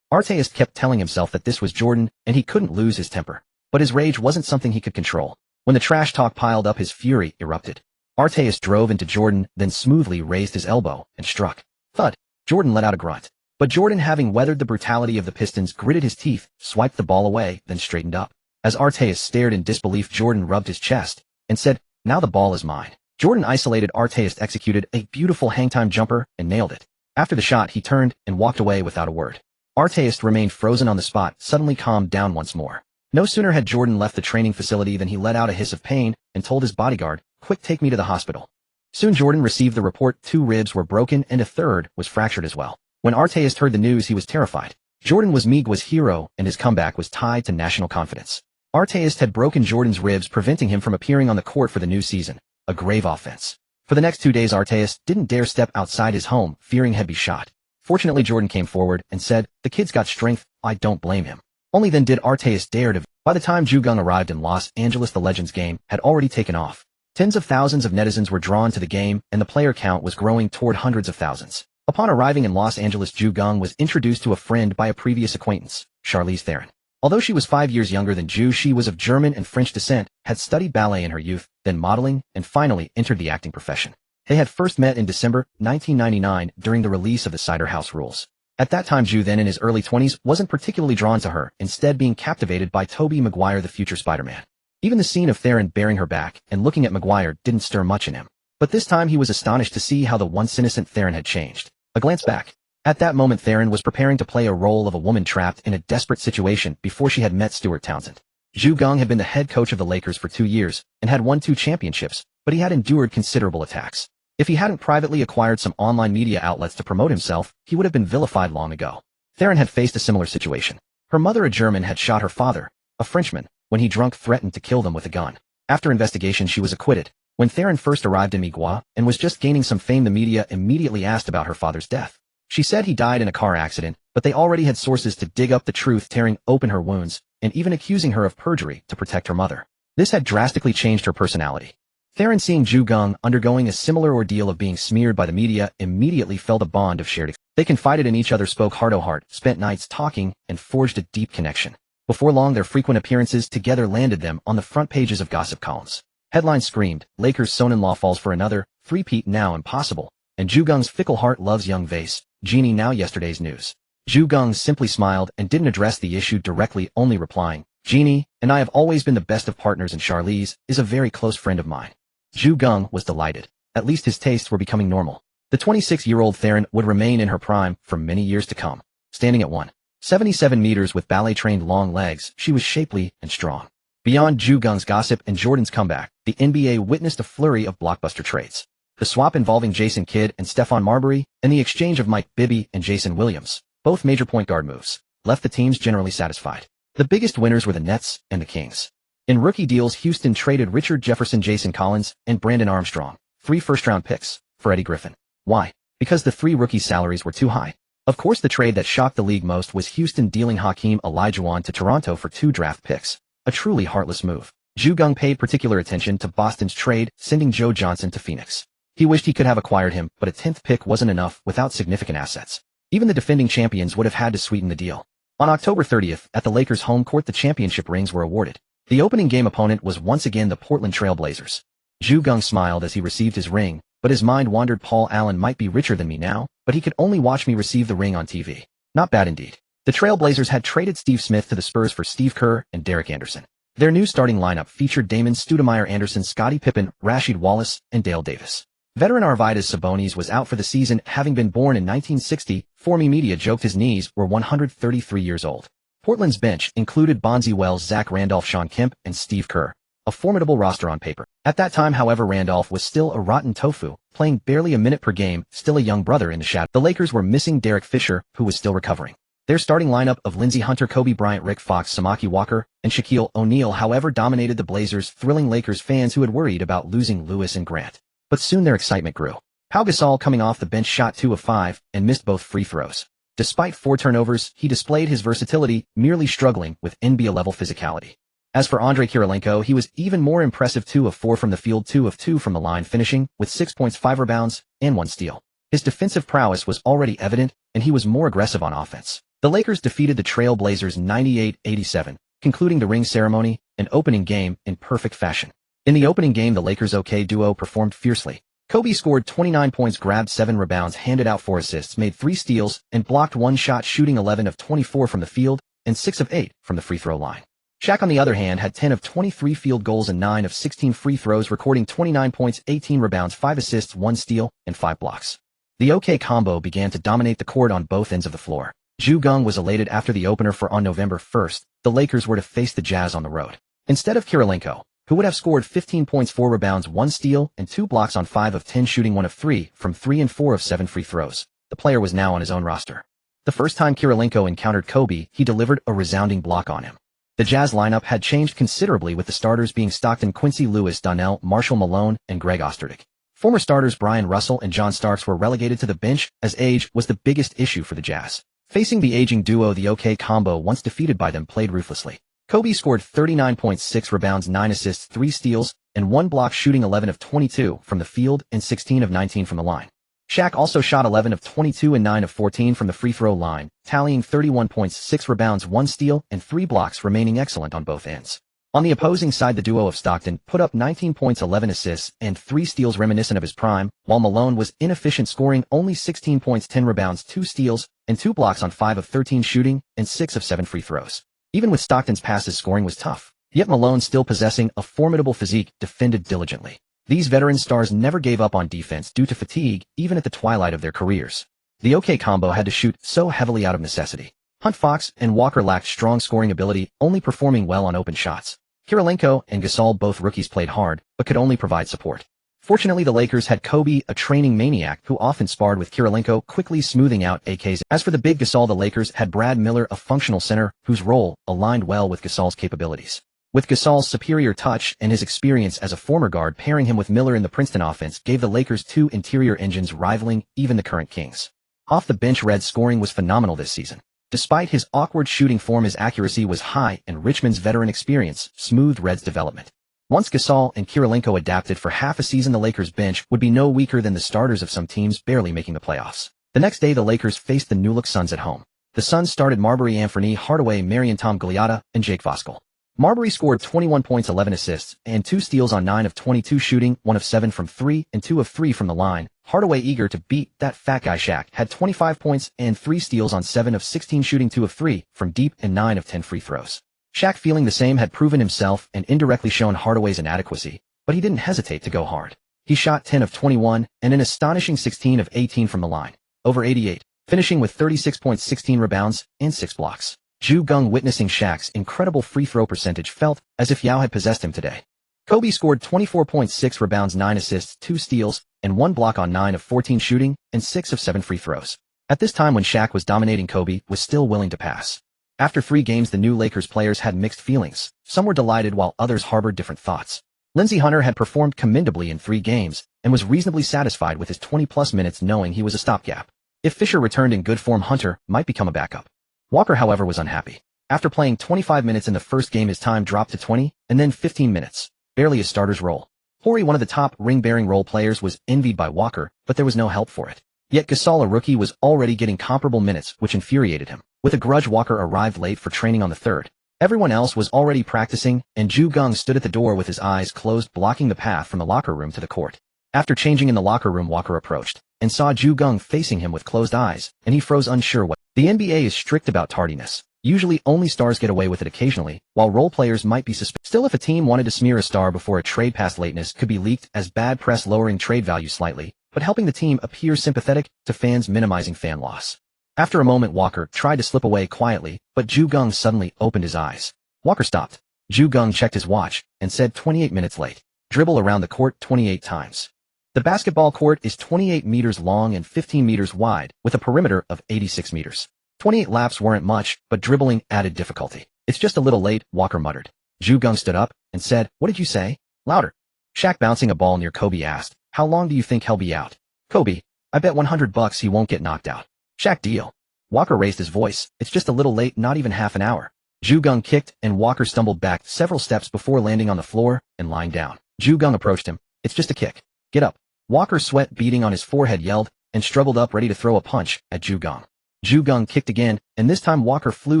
Artest kept telling himself that this was Jordan, and he couldn't lose his temper. But his rage wasn't something he could control. When the trash talk piled up, his fury erupted. Artest drove into Jordan, then smoothly raised his elbow and struck. Thud. Jordan let out a grunt. But Jordan, having weathered the brutality of the Pistons, gritted his teeth, swiped the ball away, then straightened up. As Artest stared in disbelief, Jordan rubbed his chest and said, "Now the ball is mine." Jordan isolated Artest, executed a beautiful hangtime jumper, and nailed it. After the shot, he turned and walked away without a word. Artest remained frozen on the spot, suddenly calmed down once more. No sooner had Jordan left the training facility than he let out a hiss of pain and told his bodyguard, "Quick, take me to the hospital." Soon Jordan received the report 2 ribs were broken and a third was fractured as well. When Artest heard the news, he was terrified. Jordan was Migwa's hero, and his comeback was tied to national confidence. Artest had broken Jordan's ribs, preventing him from appearing on the court for the new season, a grave offense. For the next 2 days, Artest didn't dare step outside his home, fearing he'd be shot. Fortunately, Jordan came forward and said, "The kid's got strength, I don't blame him." Only then did Artest dare to. By the time Geng arrived in Los Angeles, the Legends game had already taken off. Tens of thousands of netizens were drawn to the game, and the player count was growing toward hundreds of thousands. Upon arriving in Los Angeles, Geng was introduced to a friend by a previous acquaintance, Charlize Theron. Although she was 5 years younger than Ju, she was of German and French descent, had studied ballet in her youth, then modeling, and finally entered the acting profession. They had first met in December 1999 during the release of the Cider House Rules. At that time, Ju, then in his early 20s, wasn't particularly drawn to her, instead being captivated by Tobey Maguire, the future Spider-Man. Even the scene of Theron bearing her back and looking at Maguire didn't stir much in him. But this time he was astonished to see how the once innocent Theron had changed. A glance back. At that moment, Theron was preparing to play a role of a woman trapped in a desperate situation before she had met Stuart Townsend. Geng had been the head coach of the Lakers for 2 years and had won 2 championships, but he had endured considerable attacks. If he hadn't privately acquired some online media outlets to promote himself, he would have been vilified long ago. Theron had faced a similar situation. Her mother, a German, had shot her father, a Frenchman, when he drunk threatened to kill them with a gun. After investigation, she was acquitted. When Theron first arrived in Migwa and was just gaining some fame, the media immediately asked about her father's death. She said he died in a car accident, but they already had sources to dig up the truth, tearing open her wounds and even accusing her of perjury to protect her mother. This had drastically changed her personality. Theron, seeing Geng undergoing a similar ordeal of being smeared by the media, immediately felt a bond of shared experience. They confided in each other, spoke heart-to-heart, spent nights talking, and forged a deep connection. Before long, their frequent appearances together landed them on the front pages of gossip columns. Headlines screamed, "Lakers' son-in-law falls for another, three-peat now impossible," and Geng's fickle heart loves young vase, Jeanie now yesterday's news. Geng simply smiled and didn't address the issue directly, only replying, "Jeanie and I have always been the best of partners, and Charlize is a very close friend of mine." Geng was delighted. At least his tastes were becoming normal. The 26-year-old Theron would remain in her prime for many years to come. Standing at 177 meters with ballet-trained long legs, she was shapely and strong. Beyond Geng's gossip and Jordan's comeback, the NBA witnessed a flurry of blockbuster trades. The swap involving Jason Kidd and Stephon Marbury, and the exchange of Mike Bibby and Jason Williams, both major point guard moves. left the teams generally satisfied. The biggest winners were the Nets and the Kings. In rookie deals, Houston traded Richard Jefferson, Jason Collins, and Brandon Armstrong, 3 first-round picks, for Eddie Griffin. Why? Because the 3 rookie salaries were too high. Of course, the trade that shocked the league most was Houston dealing Hakeem Olajuwon to Toronto for 2 draft picks. A truly heartless move. Geng paid particular attention to Boston's trade, sending Joe Johnson to Phoenix. He wished he could have acquired him, but a 10th pick wasn't enough without significant assets. Even the defending champions would have had to sweeten the deal. On October 30th, at the Lakers' home court, the championship rings were awarded. The opening game opponent was once again the Portland Trail Blazers. Geng smiled as he received his ring, but his mind wandered. Paul Allen might be richer than me now, but he could only watch me receive the ring on TV. Not bad indeed. The Trail Blazers had traded Steve Smith to the Spurs for Steve Kerr and Derek Anderson. Their new starting lineup featured Damon Stoudemire Anderson, Scottie Pippen, Rasheed Wallace, and Dale Davis. Veteran Arvydas Sabonis was out for the season, having been born in 1960. Former media joked his knees were 133 years old. Portland's bench included Bonzi Wells, Zach Randolph, Shawn Kemp, and Steve Kerr. A formidable roster on paper. At that time, however, Randolph was still a rotten tofu, playing barely a minute per game, still a young brother in the shadow. The Lakers were missing Derek Fisher, who was still recovering. Their starting lineup of Lindsey Hunter, Kobe Bryant, Rick Fox, Samaki Walker, and Shaquille O'Neal, however, dominated the Blazers, thrilling Lakers fans who had worried about losing Lewis and Grant. But soon their excitement grew. Pau Gasol, coming off the bench, shot 2 of 5 and missed both free throws. Despite 4 turnovers, he displayed his versatility, merely struggling with NBA-level physicality. As for Andrei Kirilenko, he was even more impressive, 2 of 4 from the field, 2 of 2 from the line, finishing with 6 points, 5 rebounds, and 1 steal. His defensive prowess was already evident, and he was more aggressive on offense. The Lakers defeated the Trail Blazers 98-87, concluding the ring ceremony, an opening game, in perfect fashion. In the opening game, the Lakers' OK duo performed fiercely. Kobe scored 29 points, grabbed 7 rebounds, handed out 4 assists, made 3 steals, and blocked 1 shot, shooting 11 of 24 from the field and 6 of 8 from the free throw line. Shaq, on the other hand, had 10 of 23 field goals and 9 of 16 free throws, recording 29 points, 18 rebounds, 5 assists, 1 steal, and 5 blocks. The OK combo began to dominate the court on both ends of the floor. Geng was elated after the opener, for on November 1st, the Lakers were to face the Jazz on the road. Instead of Kirilenko, who would have scored 15 points, 4 rebounds, 1 steal, and 2 blocks on 5 of 10 shooting, 1 of 3 from 3 and 4 of 7 free throws, the player was now on his own roster. The first time Kirilenko encountered Kobe, he delivered a resounding block on him. The Jazz lineup had changed considerably, with the starters being Stockton, Quincy Lewis, Donnell, Marshall Malone, and Greg Ostertag. Former starters Brian Russell and John Starks were relegated to the bench, as age was the biggest issue for the Jazz. Facing the aging duo, the OK combo, once defeated by them, played ruthlessly. Kobe scored 39 points, 6 rebounds, 9 assists, 3 steals, and 1 block, shooting 11 of 22 from the field and 16 of 19 from the line. Shaq also shot 11 of 22 and 9 of 14 from the free throw line, tallying 31 points, 6 rebounds, 1 steal, and 3 blocks, remaining excellent on both ends. On the opposing side, the duo of Stockton put up 19 points, 11 assists, and 3 steals, reminiscent of his prime, while Malone was inefficient, scoring only 16 points, 10 rebounds, 2 steals, and 2 blocks on 5 of 13 shooting and 6 of 7 free throws. Even with Stockton's passes, scoring was tough. Yet Malone, still possessing a formidable physique, defended diligently. These veteran stars never gave up on defense due to fatigue, even at the twilight of their careers. The OK combo had to shoot so heavily out of necessity. Hunt, Fox, and Walker lacked strong scoring ability, only performing well on open shots. Kirilenko and Gasol, both rookies, played hard, but could only provide support. Fortunately, the Lakers had Kobe, a training maniac who often sparred with Kirilenko, quickly smoothing out AK's. As for the big Gasol, the Lakers had Brad Miller, a functional center, whose role aligned well with Gasol's capabilities. With Gasol's superior touch and his experience as a former guard, pairing him with Miller in the Princeton offense gave the Lakers 2 interior engines rivaling even the current Kings. Off the bench, Red's scoring was phenomenal this season. Despite his awkward shooting form, his accuracy was high, and Richmond's veteran experience smoothed Red's development. Once Gasol and Kirilenko adapted for half a season, the Lakers' bench would be no weaker than the starters of some teams barely making the playoffs. The next day, the Lakers faced the New-Look Suns at home. The Suns started Marbury, Anthony Hardaway, Marion, Tom Galeota, and Jake Voskuhl. Marbury scored 21 points, 11 assists, and 2 steals on 9 of 22 shooting, 1 of 7 from 3 and 2 of 3 from the line. Hardaway, eager to beat that fat guy Shaq, had 25 points and 3 steals on 7 of 16 shooting, 2 of 3 from deep and 9 of 10 free throws. Shaq, feeling the same, had proven himself and indirectly shown Hardaway's inadequacy, but he didn't hesitate to go hard. He shot 10 of 21 and an astonishing 16 of 18 from the line, over 88, finishing with 36 points, 16 rebounds, and 6 blocks. Geng, witnessing Shaq's incredible free throw percentage, felt as if Yao had possessed him today. Kobe scored 24.6 rebounds, 9 assists, 2 steals, and 1 block on 9 of 14 shooting and 6 of 7 free throws. At this time, when Shaq was dominating, Kobe was still willing to pass. After 3 games, the new Lakers players had mixed feelings. Some were delighted while others harbored different thoughts. Lindsey Hunter had performed commendably in 3 games and was reasonably satisfied with his 20-plus minutes, knowing he was a stopgap. If Fisher returned in good form, Hunter might become a backup. Walker, however, was unhappy. After playing 25 minutes in the first game, his time dropped to 20 and then 15 minutes, barely a starter's role. Horry, one of the top ring-bearing role players, was envied by Walker, but there was no help for it. Yet Gasol, a rookie, was already getting comparable minutes, which infuriated him. With a grudge, Walker arrived late for training on the 3rd. Everyone else was already practicing, and Geng stood at the door with his eyes closed, blocking the path from the locker room to the court. After changing in the locker room, Walker approached and saw Geng facing him with closed eyes, and he froze, unsure what. The NBA is strict about tardiness. Usually only stars get away with it occasionally, while role players might be suspected. Still, if a team wanted to smear a star before a trade, past lateness could be leaked as bad press, lowering trade value slightly, but helping the team appear sympathetic to fans, minimizing fan loss. After a moment, Walker tried to slip away quietly, but Geng suddenly opened his eyes. Walker stopped. Geng checked his watch and said 28 minutes late. Dribble around the court 28 times. The basketball court is 28 meters long and 15 meters wide, with a perimeter of 86 meters. 28 laps weren't much, but dribbling added difficulty. It's just a little late, Walker muttered. Geng stood up and said, "What did you say?" Louder. Shaq, bouncing a ball near Kobe, asked, "How long do you think he'll be out?" Kobe, "I bet $100 he won't get knocked out." Shaq, "Deal." Walker raised his voice, "It's just a little late, not even half an hour." Geng kicked, and Walker stumbled back several steps before landing on the floor and lying down. Geng approached him. "It's just a kick. Get up." Walker, sweat beading on his forehead, yelled and struggled up, ready to throw a punch at Geng. Geng kicked again, and this time Walker flew,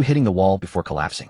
hitting the wall before collapsing.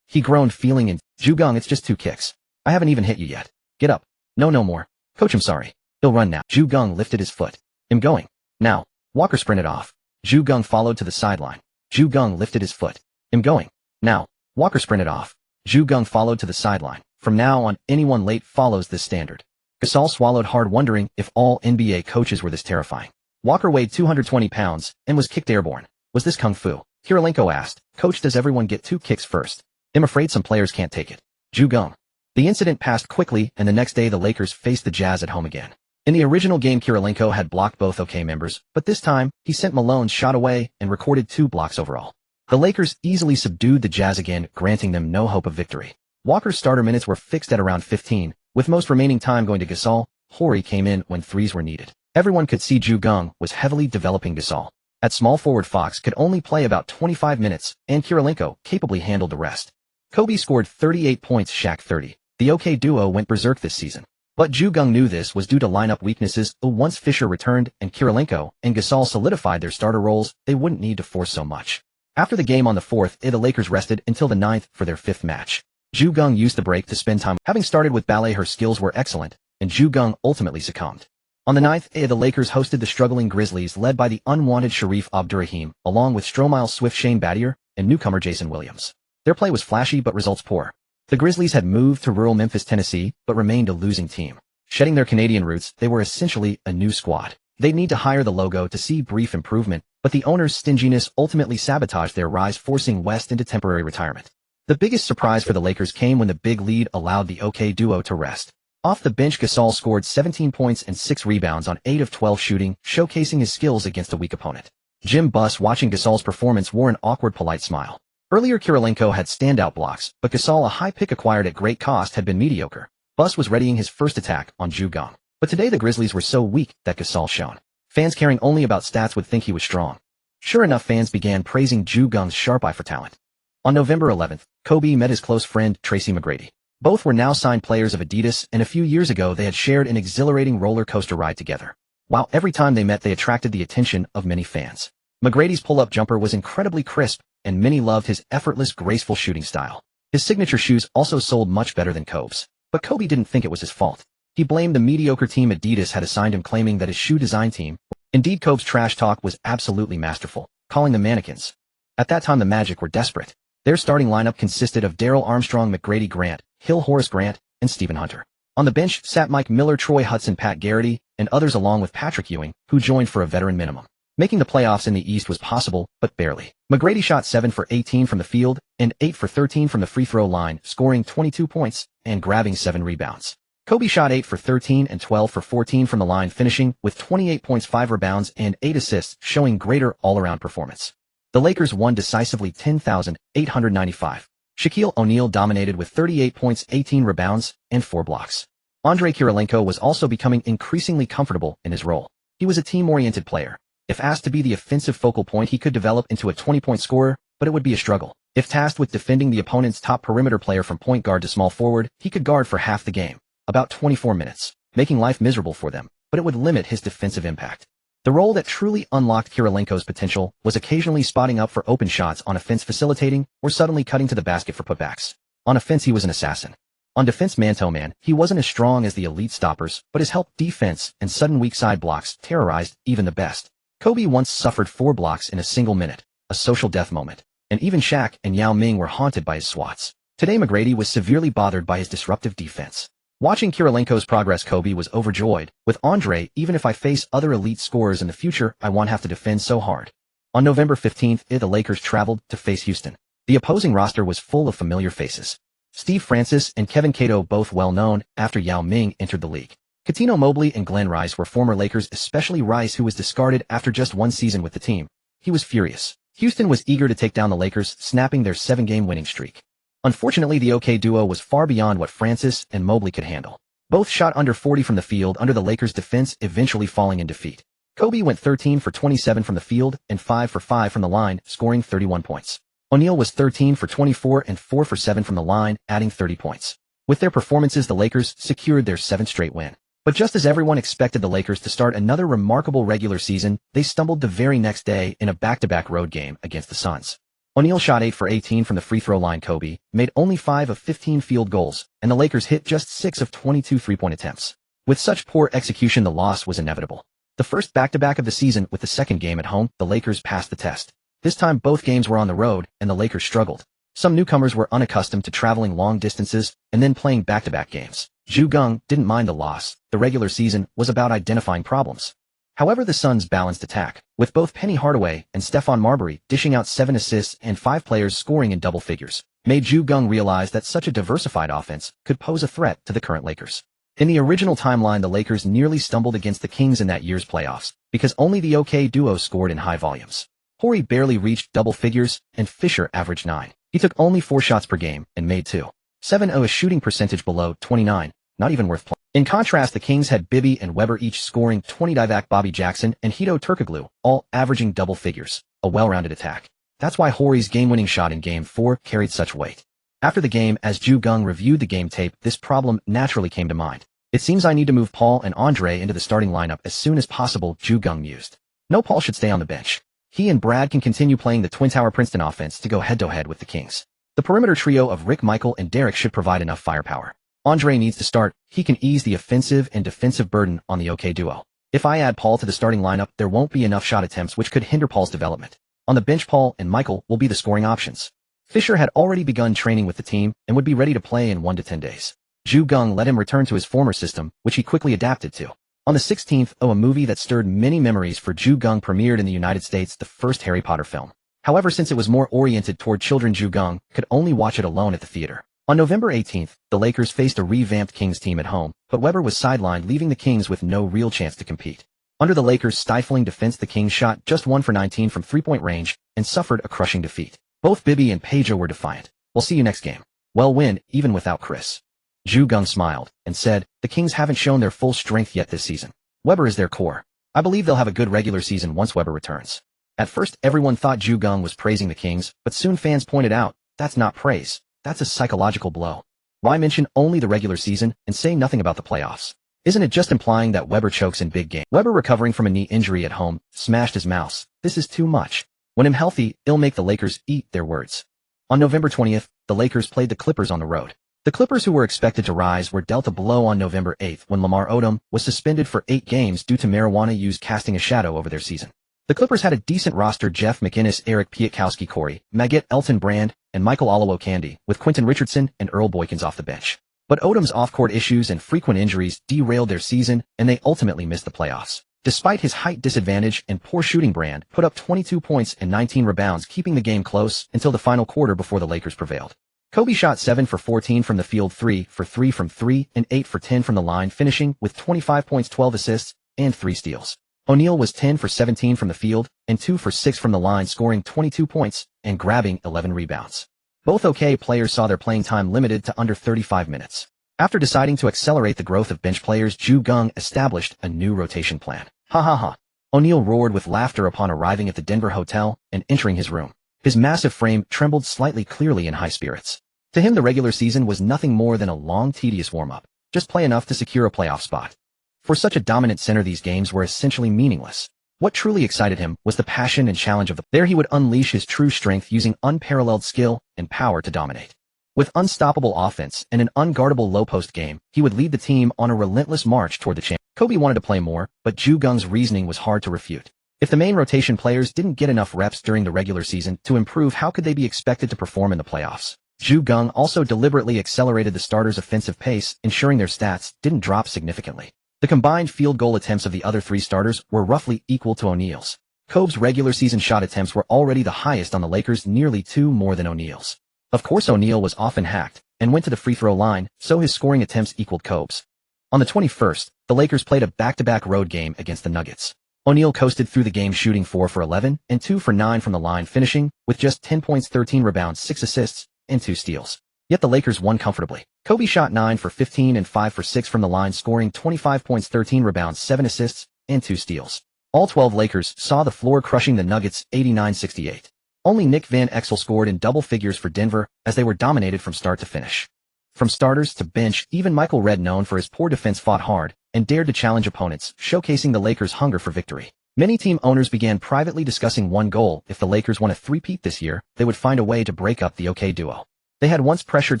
He groaned, feeling in. "Geng, it's just 2 kicks. I haven't even hit you yet. Get up." "No, no more. Coach, I'm sorry. He'll run now." Geng lifted his foot. "I'm going. Now." Walker sprinted off. Geng followed to the sideline. Geng lifted his foot. "I'm going. Now." Walker sprinted off. Geng followed to the sideline. From now on, anyone late follows this standard. Gasol swallowed hard, wondering if all NBA coaches were this terrifying. Walker weighed 220 pounds and was kicked airborne. Was this kung fu? Kirilenko asked. "Coach, does everyone get 2 kicks first? I'm afraid some players can't take it." Geng. The incident passed quickly, and the next day the Lakers faced the Jazz at home again. In the original game, Kirilenko had blocked both OK members, but this time, he sent Malone's shot away and recorded 2 blocks overall. The Lakers easily subdued the Jazz again, granting them no hope of victory. Walker's starter minutes were fixed at around 15, with most remaining time going to Gasol. Horry came in when threes were needed. Everyone could see Geng was heavily developing Gasol. At small forward, Fox could only play about 25 minutes, and Kirilenko capably handled the rest. Kobe scored 38 points, Shaq 30. The OK duo went berserk this season. But Geng knew this was due to lineup weaknesses. Once Fisher returned and Kirilenko and Gasol solidified their starter roles, they wouldn't need to force so much. After the game on the 4th, the Lakers rested until the 9th for their 5th match. Geng used the break to spend time. Having started with ballet, her skills were excellent, and Geng ultimately succumbed. On the 9th, the Lakers hosted the struggling Grizzlies, led by the unwanted Sharif Abdurrahim, along with Stromile's swift Shane Battier and newcomer Jason Williams. Their play was flashy but results poor. The Grizzlies had moved to rural Memphis, Tennessee, but remained a losing team. Shedding their Canadian roots, they were essentially a new squad. They'd need to hire the logo to see brief improvement, but the owner's stinginess ultimately sabotaged their rise, forcing West into temporary retirement. The biggest surprise for the Lakers came when the big lead allowed the OK duo to rest. Off the bench, Gasol scored 17 points and 6 rebounds on 8 of 12 shooting, showcasing his skills against a weak opponent. Jim Buss, watching Gasol's performance, wore an awkward, polite smile. Earlier, Kirilenko had standout blocks, but Gasol, a high pick acquired at great cost, had been mediocre. Buss was readying his first attack on Geng. But today the Grizzlies were so weak that Gasol shone. Fans caring only about stats would think he was strong. Sure enough, fans began praising Geng's sharp eye for talent. On November 11th, Kobe met his close friend Tracy McGrady. Both were now signed players of Adidas, and a few years ago they had shared an exhilarating roller coaster ride together. While every time they met they attracted the attention of many fans. McGrady's pull-up jumper was incredibly crisp, and many loved his effortless, graceful shooting style. His signature shoes also sold much better than Kobe's. But Kobe didn't think it was his fault. He blamed the mediocre team Adidas had assigned him, claiming that his shoe design team. Indeed, Kobe's trash talk was absolutely masterful, calling them mannequins. At that time the Magic were desperate. Their starting lineup consisted of Darrell Armstrong, McGrady, Grant, Hill, Horace Grant, and Stephen Hunter. On the bench sat Mike Miller, Troy Hudson, Pat Garrity, and others, along with Patrick Ewing, who joined for a veteran minimum. Making the playoffs in the East was possible, but barely. McGrady shot 7 for 18 from the field and 8 for 13 from the free throw line, scoring 22 points and grabbing 7 rebounds. Kobe shot 8 for 13 and 12 for 14 from the line, finishing with 28 points, 5 rebounds, and 8 assists, showing greater all-around performance. The Lakers won decisively 10,895. Shaquille O'Neal dominated with 38 points, 18 rebounds, and 4 blocks. Andrei Kirilenko was also becoming increasingly comfortable in his role. He was a team-oriented player. If asked to be the offensive focal point, he could develop into a 20-point scorer, but it would be a struggle. If tasked with defending the opponent's top perimeter player from point guard to small forward, he could guard for half the game, about 24 minutes, making life miserable for them, but it would limit his defensive impact. The role that truly unlocked Kirilenko's potential was occasionally spotting up for open shots on offense, facilitating, or suddenly cutting to the basket for putbacks. On offense, he was an assassin. On defense, man-to-man, he wasn't as strong as the elite stoppers, but his help defense and sudden weak side blocks terrorized even the best. Kobe once suffered 4 blocks in a single minute, a social death moment, and even Shaq and Yao Ming were haunted by his swats. Today, McGrady was severely bothered by his disruptive defense. Watching Kirilenko's progress, Kobe was overjoyed. With Andre, even if I face other elite scorers in the future, I won't have to defend so hard. On November 15th, the Lakers traveled to face Houston. The opposing roster was full of familiar faces. Steve Francis and Kevin Cato, both well known after Yao Ming entered the league. Cuttino Mobley and Glenn Rice were former Lakers, especially Rice, who was discarded after just 1 season with the team. He was furious. Houston was eager to take down the Lakers, snapping their 7-game winning streak. Unfortunately, the OK duo was far beyond what Francis and Mobley could handle. Both shot under 40 from the field under the Lakers' defense, eventually falling in defeat. Kobe went 13 for 27 from the field and 5 for 5 from the line, scoring 31 points. O'Neal was 13 for 24 and 4 for 7 from the line, adding 30 points. With their performances, the Lakers secured their 7th straight win. But just as everyone expected the Lakers to start another remarkable regular season, they stumbled the very next day in a back-to-back road game against the Suns. O'Neal shot 8 for 18 from the free throw line. Kobe made only 5 of 15 field goals, and the Lakers hit just 6 of 22 three-point attempts. With such poor execution, the loss was inevitable. The first back-to-back of the season, with the second game at home, the Lakers passed the test. This time both games were on the road, and the Lakers struggled. Some newcomers were unaccustomed to traveling long distances and then playing back-to-back games. Geng didn't mind the loss. The regular season was about identifying problems. However, the Suns' balanced attack, with both Penny Hardaway and Stephon Marbury dishing out 7 assists and 5 players scoring in double figures, made Geng realize that such a diversified offense could pose a threat to the current Lakers. In the original timeline, the Lakers nearly stumbled against the Kings in that year's playoffs, because only the OK duo scored in high volumes. Horry barely reached double figures, and Fisher averaged 9. He took only 4 shots per game and made 2. 7-0, a shooting percentage below 29, not even worth playing. In contrast, the Kings had Bibby and Weber each scoring 20, Divac, Bobby Jackson, and Hito Turkoglu, all averaging double figures, a well-rounded attack. That's why Horry's game-winning shot in Game 4 carried such weight. After the game, as Geng reviewed the game tape, this problem naturally came to mind. It seems I need to move Paul and Andre into the starting lineup as soon as possible, Geng mused. No, Paul should stay on the bench. He and Brad can continue playing the Twin Tower Princeton offense to go head-to-head with the Kings. The perimeter trio of Rick, Michael, and Derek should provide enough firepower. Andre needs to start. He can ease the offensive and defensive burden on the OK duo. If I add Paul to the starting lineup, there won't be enough shot attempts, which could hinder Paul's development. On the bench, Paul and Michael will be the scoring options. Fisher had already begun training with the team and would be ready to play in 1 to 10 days. Geng let him return to his former system, which he quickly adapted to. On the 16th, a movie that stirred many memories for Geng premiered in the United States, the first Harry Potter film. However, since it was more oriented toward children, Geng could only watch it alone at the theater. On November 18th, the Lakers faced a revamped Kings team at home, but Weber was sidelined, leaving the Kings with no real chance to compete. Under the Lakers' stifling defense, the Kings shot just 1 for 19 from three-point range and suffered a crushing defeat. Both Bibby and Pedro were defiant. We'll see you next game. We'll win, even without Chris. Geng smiled and said, the Kings haven't shown their full strength yet this season. Weber is their core. I believe they'll have a good regular season once Weber returns. At first, everyone thought Geng was praising the Kings, but soon fans pointed out, that's not praise. That's a psychological blow. Why mention only the regular season and say nothing about the playoffs? Isn't it just implying that Weber chokes in big games? Weber, recovering from a knee injury at home, smashed his mouse. This is too much. When him healthy, it'll make the Lakers eat their words. On November 20th, the Lakers played the Clippers on the road. The Clippers, who were expected to rise, were dealt a blow on November 8th when Lamar Odom was suspended for 8 games due to marijuana use casting a shadow over their season. The Clippers had a decent roster: Jeff McInnes, Eric Piatkowski, Corey Magette, Elton Brand, and Michael Olowokandi, with Quentin Richardson and Earl Boykins off the bench. But Odom's off-court issues and frequent injuries derailed their season, and they ultimately missed the playoffs. Despite his height disadvantage and poor shooting, Brand put up 22 points and 19 rebounds, keeping the game close until the final quarter before the Lakers prevailed. Kobe shot 7 for 14 from the field, 3 for 3 from 3, and 8 for 10 from the line, finishing with 25 points, 12 assists, and 3 steals. O'Neal was 10 for 17 from the field and 2 for 6 from the line, scoring 22 points and grabbing 11 rebounds. Both OK players saw their playing time limited to under 35 minutes. After deciding to accelerate the growth of bench players, Geng established a new rotation plan. Ha ha ha. O'Neal roared with laughter upon arriving at the Denver hotel and entering his room. His massive frame trembled slightly, clearly in high spirits. To him, the regular season was nothing more than a long, tedious warm-up. Just play enough to secure a playoff spot. For such a dominant center, these games were essentially meaningless. What truly excited him was the passion and challenge of there he would unleash his true strength, using unparalleled skill and power to dominate. With unstoppable offense and an unguardable low-post game, he would lead the team on a relentless march toward the champion. Kobe wanted to play more, but Geng's reasoning was hard to refute. If the main rotation players didn't get enough reps during the regular season to improve, how could they be expected to perform in the playoffs? Geng also deliberately accelerated the starters' offensive pace, ensuring their stats didn't drop significantly. The combined field goal attempts of the other three starters were roughly equal to O'Neal's. Kobe's regular season shot attempts were already the highest on the Lakers, nearly 2 more than O'Neal's. Of course, O'Neal was often hacked and went to the free throw line, so his scoring attempts equaled Kobe's. On the 21st, the Lakers played a back-to-back road game against the Nuggets. O'Neal coasted through the game, shooting 4 for 11 and 2 for 9 from the line, finishing with just 10 points, 13 rebounds, 6 assists, and 2 steals. Yet the Lakers won comfortably. Kobe shot 9 for 15 and 5 for 6 from the line, scoring 25 points, 13 rebounds, 7 assists, and 2 steals. All 12 Lakers saw the floor, crushing the Nuggets 89-68. Only Nick Van Exel scored in double figures for Denver, as they were dominated from start to finish. From starters to bench, even Michael Redd, known for his poor defense, fought hard and dared to challenge opponents, showcasing the Lakers' hunger for victory. Many team owners began privately discussing one goal: if the Lakers won a three-peat this year, they would find a way to break up the OK duo. They had once pressured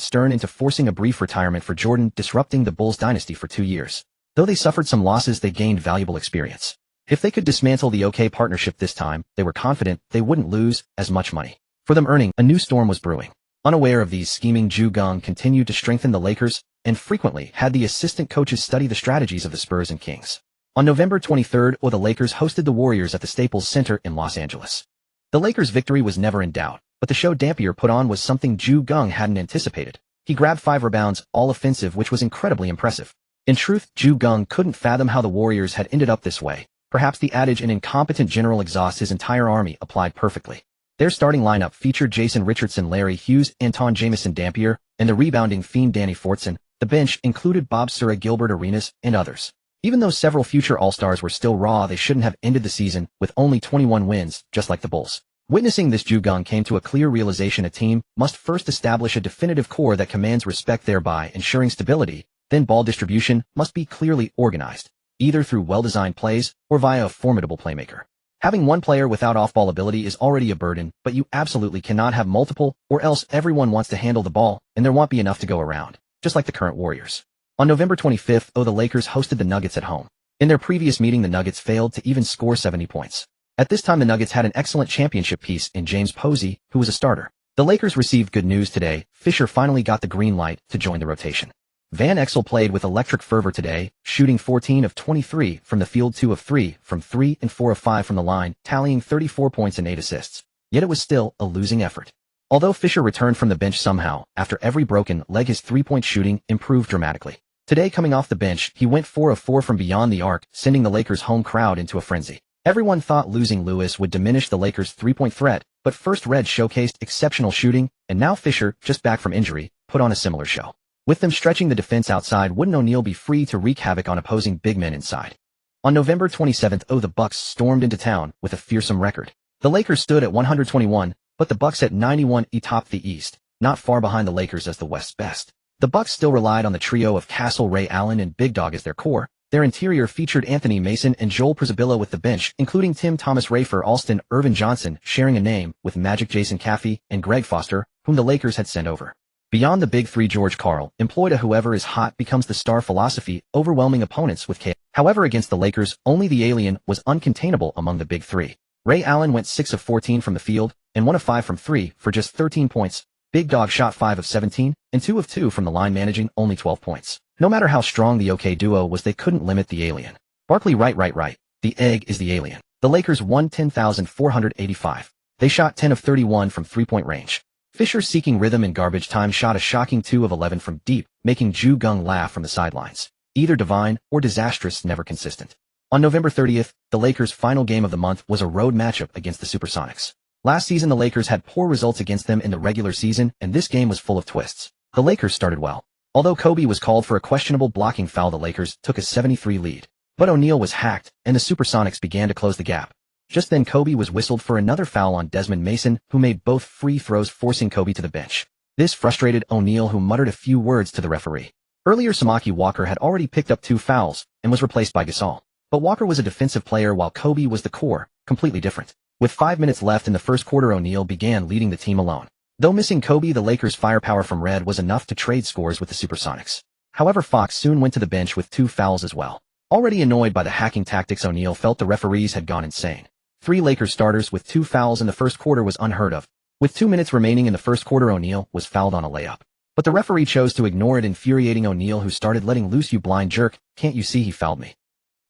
Stern into forcing a brief retirement for Jordan, disrupting the Bulls' dynasty for 2 years. Though they suffered some losses, they gained valuable experience. If they could dismantle the OK partnership this time, they were confident they wouldn't lose as much money. For them earning, a new storm was brewing. Unaware of these scheming, Geng continued to strengthen the Lakers and frequently had the assistant coaches study the strategies of the Spurs and Kings. On November 23rd, the Lakers hosted the Warriors at the Staples Center in Los Angeles. The Lakers' victory was never in doubt, but the show Dampier put on was something Geng hadn't anticipated. He grabbed 5 rebounds, all offensive, which was incredibly impressive. In truth, Geng couldn't fathom how the Warriors had ended up this way. Perhaps the adage "an incompetent general exhausts his entire army" applied perfectly. Their starting lineup featured Jason Richardson, Larry Hughes, Anton Jamison, Dampier, and the rebounding fiend Danny Fortson. The bench included Bob Sura, Gilbert Arenas, and others. Even though several future All-Stars were still raw, they shouldn't have ended the season with only 21 wins, just like the Bulls. Witnessing this, Geng came to a clear realization: a team must first establish a definitive core that commands respect, thereby ensuring stability. Then ball distribution must be clearly organized, either through well-designed plays or via a formidable playmaker. Having one player without off-ball ability is already a burden, but you absolutely cannot have multiple, or else everyone wants to handle the ball, and there won't be enough to go around, just like the current Warriors. On November 25th, the Lakers hosted the Nuggets at home. In their previous meeting, the Nuggets failed to even score 70 points. At this time, the Nuggets had an excellent championship piece in James Posey, who was a starter. The Lakers received good news today. Fisher finally got the green light to join the rotation. Van Exel played with electric fervor today, shooting 14 of 23 from the field, 2 of 3 from 3, and 4 of 5 from the line, tallying 34 points and 8 assists. Yet it was still a losing effort. Although Fisher returned from the bench somehow, after every broken leg, his three-point shooting improved dramatically. Today, coming off the bench, he went 4 of 4 from beyond the arc, sending the Lakers' home crowd into a frenzy. Everyone thought losing Lewis would diminish the Lakers' three-point threat, but first Red showcased exceptional shooting, and now Fisher, just back from injury, put on a similar show. With them stretching the defense outside, wouldn't O'Neal be free to wreak havoc on opposing big men inside? On November 27th, the Bucks stormed into town with a fearsome record. The Lakers stood at 121, but the Bucks at 91 topped the East, not far behind the Lakers as the West's best. The Bucks still relied on the trio of Castle, Ray Allen, and Big Dog as their core. Their interior featured Anthony Mason and Joel Przybilla, with the bench including Tim Thomas, Rafer Alston, Irvin Johnson, sharing a name with Magic Jason Caffey and Greg Foster, whom the Lakers had sent over. Beyond the big three, George Karl employed a "whoever is hot becomes the star" philosophy, overwhelming opponents with chaos. However, against the Lakers, only the alien was uncontainable among the big three. Ray Allen went 6 of 14 from the field and 1 of 5 from 3 for just 13 points. Big Dog shot 5 of 17 and 2 of 2 from the line, managing only 12 points. No matter how strong the OK duo was, they couldn't limit the alien. Barkley, right. The egg is the alien. The Lakers won 10,485. They shot 10 of 31 from three-point range. Fisher, seeking rhythm in garbage time, shot a shocking 2 of 11 from deep, making Geng laugh from the sidelines. Either divine or disastrous, never consistent. On November 30th, the Lakers' final game of the month was a road matchup against the Supersonics. Last season the Lakers had poor results against them in the regular season, and this game was full of twists. The Lakers started well. Although Kobe was called for a questionable blocking foul, the Lakers took a 73 lead. But O'Neal was hacked, and the Supersonics began to close the gap. Just then Kobe was whistled for another foul on Desmond Mason, who made both free throws, forcing Kobe to the bench. This frustrated O'Neal, who muttered a few words to the referee. Earlier Samaki Walker had already picked up 2 fouls and was replaced by Gasol. But Walker was a defensive player while Kobe was the core, completely different. With 5 minutes left in the first quarter, O'Neal began leading the team alone. Though missing Kobe, the Lakers' firepower from Red was enough to trade scores with the Supersonics. However, Fox soon went to the bench with 2 fouls as well. Already annoyed by the hacking tactics, O'Neal felt the referees had gone insane. 3 Lakers starters with 2 fouls in the first quarter was unheard of. With 2 minutes remaining in the first quarter, O'Neal was fouled on a layup. But the referee chose to ignore it, infuriating O'Neal, who started letting loose. "You blind jerk, can't you see he fouled me?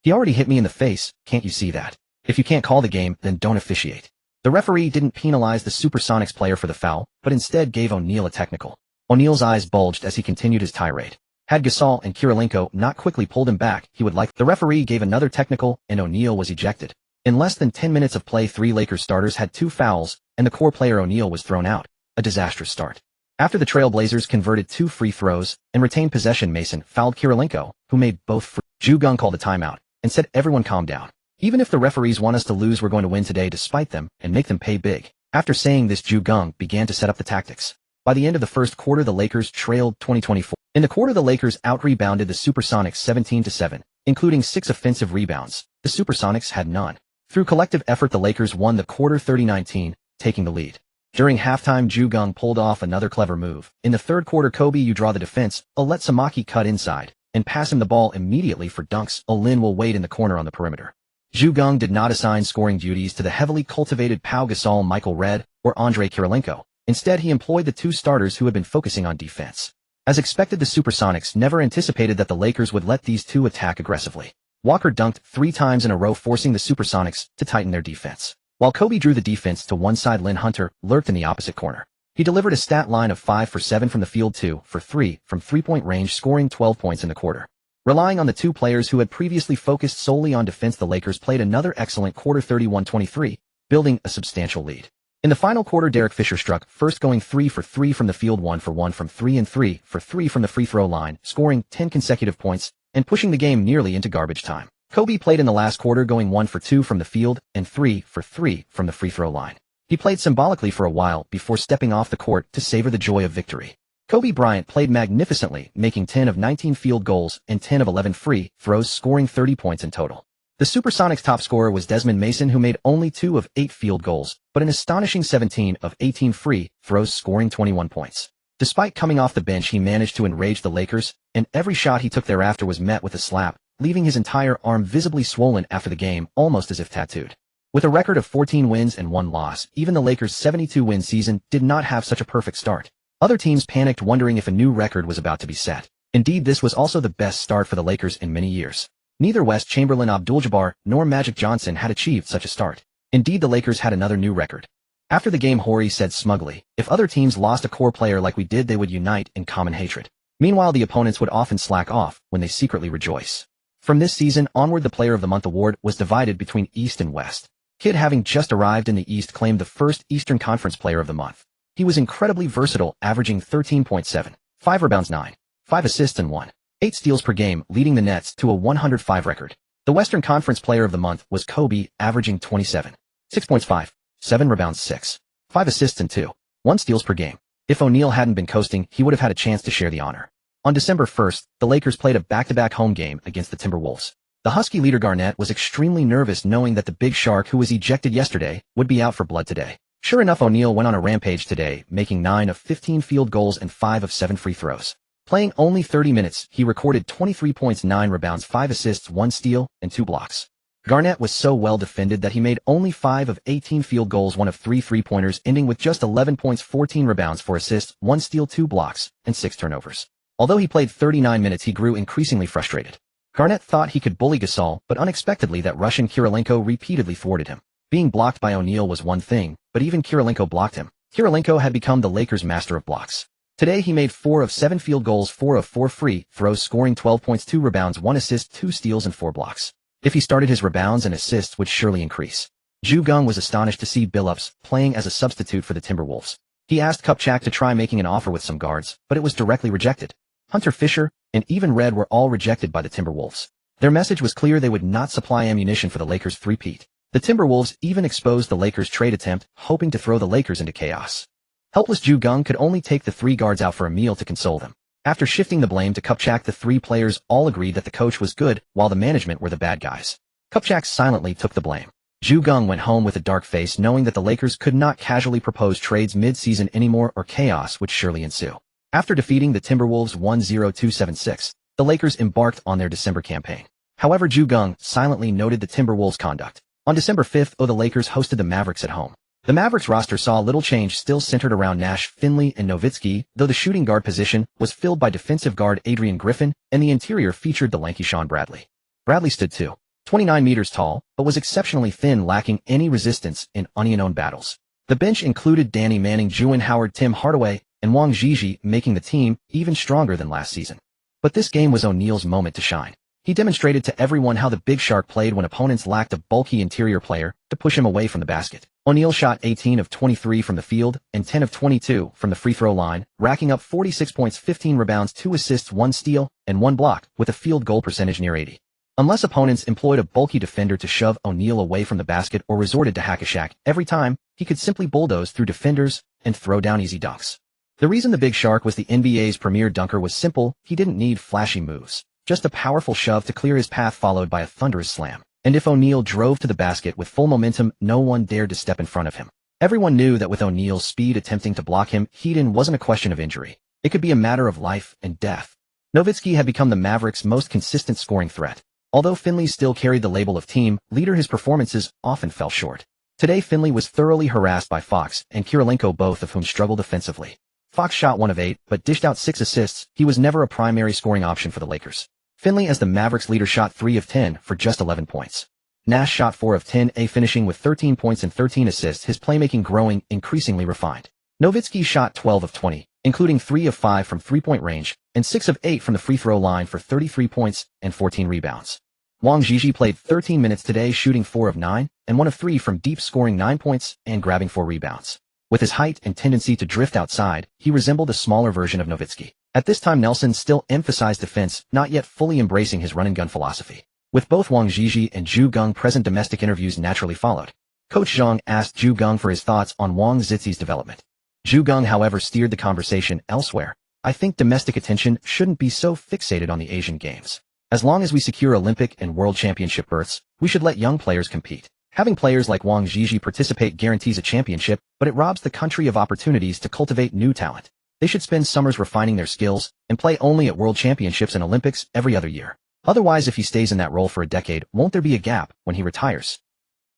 He already hit me in the face, can't you see that? If you can't call the game, then don't officiate." The referee didn't penalize the Supersonics player for the foul, but instead gave O'Neal a technical. O'Neal's eyes bulged as he continued his tirade. Had Gasol and Kirilenko not quickly pulled him back, he would like. The referee gave another technical, and O'Neal was ejected. In less than 10 minutes of play, 3 Lakers starters had 2 fouls, and the core player O'Neal was thrown out. A disastrous start. After the Trailblazers converted 2 free throws and retained possession, Mason fouled Kirilenko, who made both free. Geng called a timeout and said, "Everyone calm down. Even if the referees want us to lose, we're going to win today despite them and make them pay big." After saying this, Geng began to set up the tactics. By the end of the first quarter, the Lakers trailed 20-24. In the quarter, the Lakers out-rebounded the Supersonics 17-7, including 6 offensive rebounds. The Supersonics had none. Through collective effort, the Lakers won the quarter 30-19, taking the lead. During halftime, Geng pulled off another clever move. In the third quarter, "Kobe, you draw the defense. I'll let Samaki cut inside and pass him the ball immediately for dunks. Olin will wait in the corner on the perimeter." Geng did not assign scoring duties to the heavily cultivated Pau Gasol, Michael Redd, or Andre Kirilenko. Instead, he employed the 2 starters who had been focusing on defense. As expected, the Supersonics never anticipated that the Lakers would let these 2 attack aggressively. Walker dunked 3 times in a row, forcing the Supersonics to tighten their defense. While Kobe drew the defense to one side, Lynn Hunter lurked in the opposite corner. He delivered a stat line of 5 for 7 from the field, 2 for 3 from three-point range, scoring 12 points in the quarter. Relying on the 2 players who had previously focused solely on defense, the Lakers played another excellent quarter, 31-23, building a substantial lead. In the final quarter, Derek Fisher struck first, going 3 for 3 from the field, 1 for 1 from 3 and 3 for 3 from the free throw line, scoring 10 consecutive points and pushing the game nearly into garbage time. Kobe played in the last quarter, going 1 for 2 from the field and 3 for 3 from the free throw line. He played symbolically for a while before stepping off the court to savor the joy of victory. Kobe Bryant played magnificently, making 10 of 19 field goals and 10 of 11 free throws, scoring 30 points in total. The Supersonics' top scorer was Desmond Mason, who made only 2 of 8 field goals, but an astonishing 17 of 18 free throws, scoring 21 points. Despite coming off the bench, he managed to enrage the Lakers, and every shot he took thereafter was met with a slap, leaving his entire arm visibly swollen after the game, almost as if tattooed. With a record of 14 wins and 1 loss, even the Lakers' 72-win season did not have such a perfect start. Other teams panicked, wondering if a new record was about to be set. Indeed, this was also the best start for the Lakers in many years. Neither West Chamberlain Abdul-Jabbar nor Magic Johnson had achieved such a start. Indeed, the Lakers had another new record. After the game, Horry said smugly, "If other teams lost a core player like we did, they would unite in common hatred." Meanwhile, the opponents would often slack off when they secretly rejoice. From this season onward, the Player of the Month award was divided between East and West. Kidd, having just arrived in the East, claimed the first Eastern Conference Player of the Month. He was incredibly versatile, averaging 13.7, 5 rebounds, 9, 5 assists and 1.8 steals per game, leading the Nets to a 105 record. The Western Conference Player of the Month was Kobe, averaging 27, 6 points, 5, 7 rebounds, 6, 5 assists and 2.1 steals per game. If O'Neal hadn't been coasting, he would have had a chance to share the honor. On December 1st, the Lakers played a back-to-back home game against the Timberwolves. The Husky leader Garnett was extremely nervous, knowing that the big shark who was ejected yesterday would be out for blood today. Sure enough, O'Neal went on a rampage today, making 9 of 15 field goals and 5 of 7 free throws. Playing only 30 minutes, he recorded 23 points, 9 rebounds, 5 assists, 1 steal, and 2 blocks. Garnett was so well defended that he made only 5 of 18 field goals, 1 of 3 three-pointers, ending with just 11 points, 14 rebounds, 4 assists, 1 steal, 2 blocks, and 6 turnovers. Although he played 39 minutes, he grew increasingly frustrated. Garnett thought he could bully Gasol, but unexpectedly that Russian Kirilenko repeatedly thwarted him. Being blocked by O'Neal was one thing, but even Kirilenko blocked him. Kirilenko had become the Lakers' master of blocks. Today he made 4 of 7 field goals, 4 of 4 free throws, scoring 12 points, 2 rebounds, 1 assist, 2 steals, and 4 blocks. If he started, his rebounds and assists would surely increase. Geng was astonished to see Billups playing as a substitute for the Timberwolves. He asked Kupchak to try making an offer with some guards, but it was directly rejected. Hunter Fisher and even Red were all rejected by the Timberwolves. Their message was clear: they would not supply ammunition for the Lakers' three-peat. The Timberwolves even exposed the Lakers' trade attempt, hoping to throw the Lakers into chaos. Helpless Geng could only take the three guards out for a meal to console them. After shifting the blame to Kupchak, the three players all agreed that the coach was good, while the management were the bad guys. Kupchak silently took the blame. Geng went home with a dark face, knowing that the Lakers could not casually propose trades mid-season anymore, or chaos would surely ensue. After defeating the Timberwolves 1-0-2-7-6, the Lakers embarked on their December campaign. However, Geng silently noted the Timberwolves' conduct. On December 5th, the Lakers hosted the Mavericks at home. The Mavericks roster saw little change, still centered around Nash, Finley, and Nowitzki, though the shooting guard position was filled by defensive guard Adrian Griffin, and the interior featured the lanky Sean Bradley. Bradley stood 2.29 meters tall, but was exceptionally thin, lacking any resistance in onion-owned battles. The bench included Danny Manning, Juwan Howard, Tim Hardaway, and Wang Zhizhi, making the team even stronger than last season. But this game was O'Neal's moment to shine. He demonstrated to everyone how the Big Shark played when opponents lacked a bulky interior player to push him away from the basket. O'Neal shot 18 of 23 from the field and 10 of 22 from the free throw line, racking up 46 points, 15 rebounds, 2 assists, 1 steal, and 1 block, with a field goal percentage near 80. Unless opponents employed a bulky defender to shove O'Neal away from the basket or resorted to hack-a-shack every time, he could simply bulldoze through defenders and throw down easy dunks. The reason the Big Shark was the NBA's premier dunker was simple: he didn't need flashy moves. Just a powerful shove to clear his path, followed by a thunderous slam. And if O'Neal drove to the basket with full momentum, no one dared to step in front of him. Everyone knew that with O'Neal's speed attempting to block him, Heaton wasn't a question of injury. It could be a matter of life and death. Nowitzki had become the Mavericks' most consistent scoring threat. Although Finley still carried the label of team leader, his performances often fell short. Today, Finley was thoroughly harassed by Fox and Kirilenko, both of whom struggled offensively. Fox shot 1 of 8, but dished out 6 assists. He was never a primary scoring option for the Lakers. Finley, as the Mavericks leader, shot 3 of 10 for just 11 points. Nash shot 4 of 10, finishing with 13 points and 13 assists, his playmaking growing increasingly refined. Nowitzki shot 12 of 20, including 3 of 5 from three-point range, and 6 of 8 from the free throw line for 33 points and 14 rebounds. Wang Zhizhi played 13 minutes today, shooting 4 of 9 and 1 of 3 from deep, scoring 9 points and grabbing 4 rebounds. With his height and tendency to drift outside, he resembled a smaller version of Nowitzki. At this time, Nelson still emphasized defense, not yet fully embracing his run-and-gun philosophy. With both Wang Zhizhi and Geng present, domestic interviews naturally followed. Coach Zhang asked Geng for his thoughts on Wang Zhizhi's development. Geng, however, steered the conversation elsewhere. "I think domestic attention shouldn't be so fixated on the Asian Games. As long as we secure Olympic and World Championship berths, we should let young players compete. Having players like Wang Zhizhi participate guarantees a championship, but it robs the country of opportunities to cultivate new talent. They should spend summers refining their skills and play only at World Championships and Olympics every other year. Otherwise, if he stays in that role for a decade, won't there be a gap when he retires?"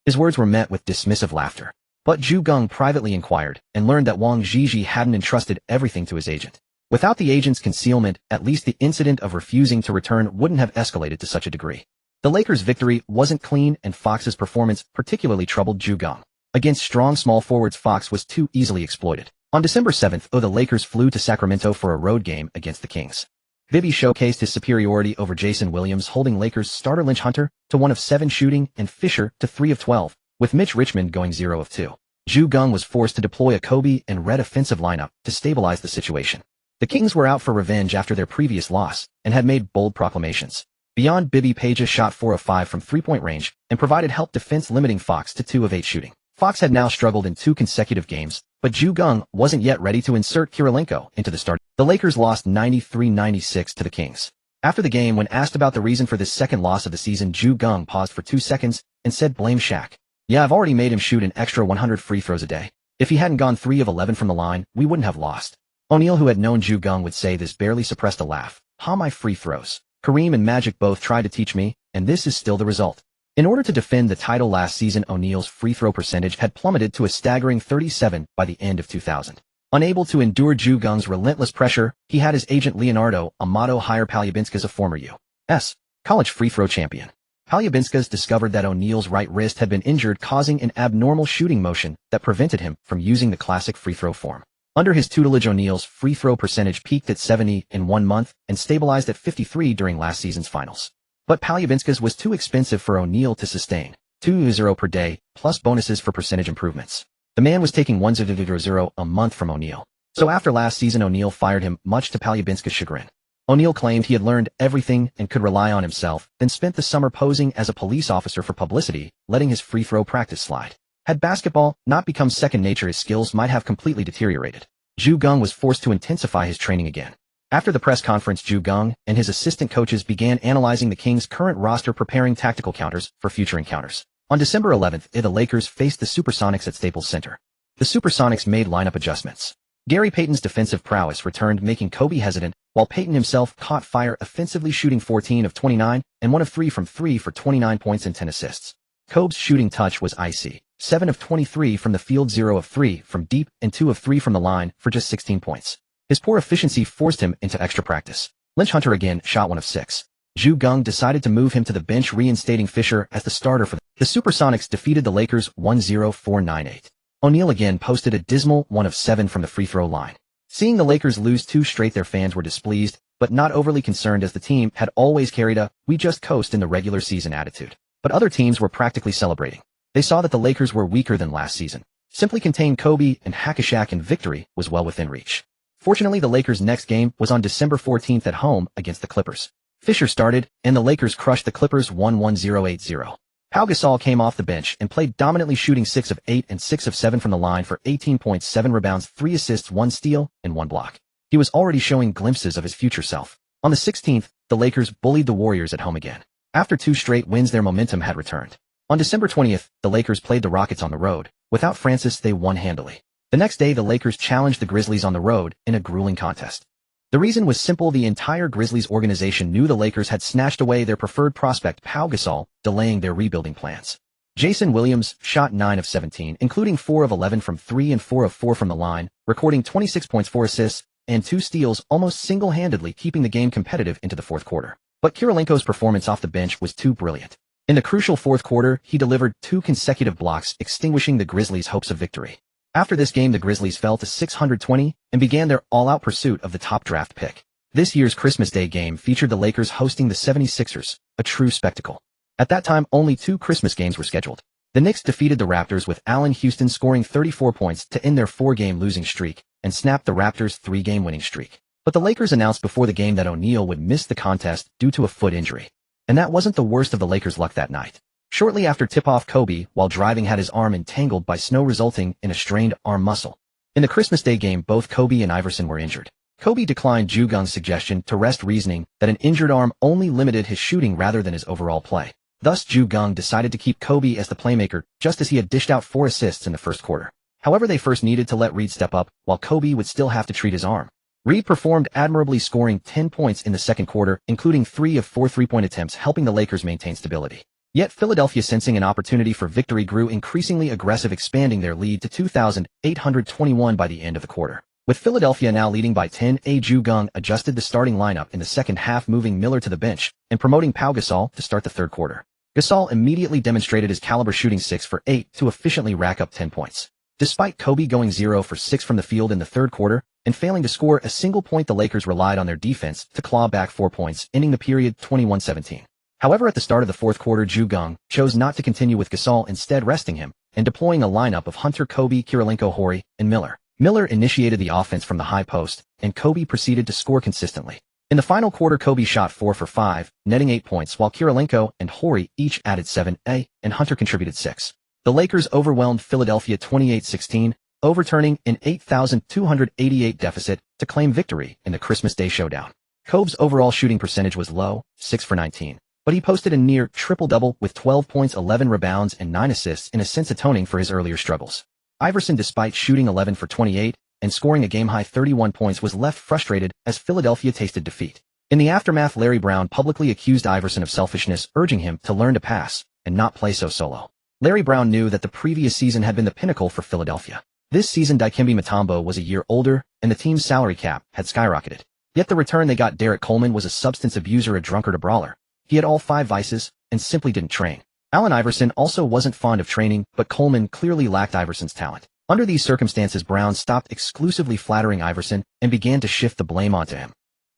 His words were met with dismissive laughter. But Geng privately inquired and learned that Wang Zhizhi hadn't entrusted everything to his agent. Without the agent's concealment, at least the incident of refusing to return wouldn't have escalated to such a degree. The Lakers' victory wasn't clean, and Fox's performance particularly troubled Geng. Against strong small forwards, Fox was too easily exploited. On December 7th, the Lakers flew to Sacramento for a road game against the Kings. Bibby showcased his superiority over Jason Williams, holding Lakers starter Lynch Hunter to 1 of 7 shooting and Fisher to 3 of 12, with Mitch Richmond going 0 of 2. Geng was forced to deploy a Kobe and Red offensive lineup to stabilize the situation. The Kings were out for revenge after their previous loss and had made bold proclamations. Beyond Bibby, Page shot 4 of 5 from three-point range and provided help defense, limiting Fox to 2 of 8 shooting. Fox had now struggled in 2 consecutive games, but Geng wasn't yet ready to insert Kirilenko into the start. The Lakers lost 93-96 to the Kings. After the game, when asked about the reason for this second loss of the season, Geng paused for 2 seconds and said, "Blame Shaq. Yeah, I've already made him shoot an extra 100 free throws a day. If he hadn't gone 3 of 11 from the line, we wouldn't have lost." O'Neal, who had known Geng would say this, barely suppressed a laugh. "My free throws. Kareem and Magic both tried to teach me, and this is still the result." In order to defend the title last season, O'Neal's free throw percentage had plummeted to a staggering 37 by the end of 2000. Unable to endure Geng's relentless pressure, he had his agent Leonardo Amato hire Palyabinskas, a former U.S. college free throw champion. Palyabinskas discovered that O'Neal's right wrist had been injured, causing an abnormal shooting motion that prevented him from using the classic free throw form. Under his tutelage, O'Neal's free throw percentage peaked at 70 in 1 month and stabilized at 53 during last season's finals. But Palyabinskas was too expensive for O'Neal to sustain. 2-0 per day, plus bonuses for percentage improvements. The man was taking 1-0 a month from O'Neal. So after last season O'Neal fired him, much to Palyabinskas' chagrin. O'Neal claimed he had learned everything and could rely on himself, then spent the summer posing as a police officer for publicity, letting his free throw practice slide. Had basketball not become second nature, his skills might have completely deteriorated. Geng was forced to intensify his training again. After the press conference, Geng and his assistant coaches began analyzing the Kings' current roster, preparing tactical counters for future encounters. On December 11th, the Lakers faced the Supersonics at Staples Center. The Supersonics made lineup adjustments. Gary Payton's defensive prowess returned, making Kobe hesitant, while Payton himself caught fire, offensively shooting 14 of 29 and 1 of 3 from 3 for 29 points and 10 assists. Kobe's shooting touch was icy. 7 of 23 from the field, 0 of 3 from deep, and 2 of 3 from the line for just 16 points. His poor efficiency forced him into extra practice. Lynch Hunter again shot 1 of 6. Geng decided to move him to the bench, reinstating Fisher as the starter for the Supersonics defeated the Lakers 1-0-4-9-8. O'Neal again posted a dismal 1 of 7 from the free throw line. Seeing the Lakers lose 2 straight, their fans were displeased, but not overly concerned, as the team had always carried a "we just coast" in the regular season attitude. But other teams were practically celebrating. They saw that the Lakers were weaker than last season. Simply contain Kobe and Hack-a-Shaq, and victory was well within reach. Fortunately, the Lakers' next game was on December 14th at home against the Clippers. Fisher started, and the Lakers crushed the Clippers 1-1-0-8-0. Pau Gasol came off the bench and played dominantly, shooting 6 of 8 and 6 of 7 from the line for 18.7 rebounds, 3 assists, 1 steal, and 1 block. He was already showing glimpses of his future self. On the 16th, the Lakers bullied the Warriors at home again. After 2 straight wins, their momentum had returned. On December 20th, the Lakers played the Rockets on the road. Without Francis, they won handily. The next day, the Lakers challenged the Grizzlies on the road in a grueling contest. The reason was simple: the entire Grizzlies organization knew the Lakers had snatched away their preferred prospect, Pau Gasol, delaying their rebuilding plans. Jason Williams shot 9 of 17, including 4 of 11 from 3 and 4 of 4 from the line, recording 26 points, 4 assists, and 2 steals, almost single-handedly keeping the game competitive into the fourth quarter. But Kirilenko's performance off the bench was too brilliant. In the crucial fourth quarter, he delivered 2 consecutive blocks, extinguishing the Grizzlies' hopes of victory. After this game, the Grizzlies fell to 620 and began their all-out pursuit of the top draft pick. This year's Christmas Day game featured the Lakers hosting the 76ers, a true spectacle. At that time, only 2 Christmas games were scheduled. The Knicks defeated the Raptors, with Allen Houston scoring 34 points to end their 4-game losing streak and snapped the Raptors' 3-game winning streak. But the Lakers announced before the game that O'Neal would miss the contest due to a foot injury. And that wasn't the worst of the Lakers' luck that night. Shortly after tip-off, Kobe, while driving, had his arm entangled by snow, resulting in a strained arm muscle. In the Christmas Day game, both Kobe and Iverson were injured. Kobe declined Geng's suggestion to rest, reasoning that an injured arm only limited his shooting rather than his overall play. Thus, Geng decided to keep Kobe as the playmaker, just as he had dished out 4 assists in the first quarter. However, they first needed to let Reed step up, while Kobe would still have to treat his arm. Reed performed admirably, scoring 10 points in the second quarter, including 3 of 4 3-point attempts, helping the Lakers maintain stability. Yet Philadelphia, sensing an opportunity for victory, grew increasingly aggressive, expanding their lead to 2,821 by the end of the quarter. With Philadelphia now leading by 10, Geng adjusted the starting lineup in the second half, moving Miller to the bench and promoting Pau Gasol to start the third quarter. Gasol immediately demonstrated his caliber, shooting 6 for 8 to efficiently rack up 10 points. Despite Kobe going 0 for 6 from the field in the third quarter and failing to score a single point, the Lakers relied on their defense to claw back 4 points, ending the period 21-17. However, at the start of the fourth quarter, Geng chose not to continue with Gasol, instead resting him and deploying a lineup of Hunter, Kobe, Kirilenko, Horry, and Miller. Miller initiated the offense from the high post, and Kobe proceeded to score consistently. In the final quarter, Kobe shot 4 for 5, netting 8 points, while Kirilenko and Horry each added 7, and Hunter contributed 6. The Lakers overwhelmed Philadelphia 28-16, overturning an 8,288 deficit to claim victory in the Christmas Day showdown. Kobe's overall shooting percentage was low, 6 for 19. But he posted a near triple-double with 12 points, 11 rebounds, and 9 assists, in a sense atoning for his earlier struggles. Iverson, despite shooting 11 for 28 and scoring a game-high 31 points, was left frustrated as Philadelphia tasted defeat. In the aftermath, Larry Brown publicly accused Iverson of selfishness, urging him to learn to pass and not play so solo. Larry Brown knew that the previous season had been the pinnacle for Philadelphia. This season, Dikembe Mutombo was a year older, and the team's salary cap had skyrocketed. Yet the return they got, Derek Coleman, was a substance abuser, a drunkard, a brawler. He had all 5 vices and simply didn't train. Allen Iverson also wasn't fond of training, but Coleman clearly lacked Iverson's talent. Under these circumstances, Brown stopped exclusively flattering Iverson and began to shift the blame onto him.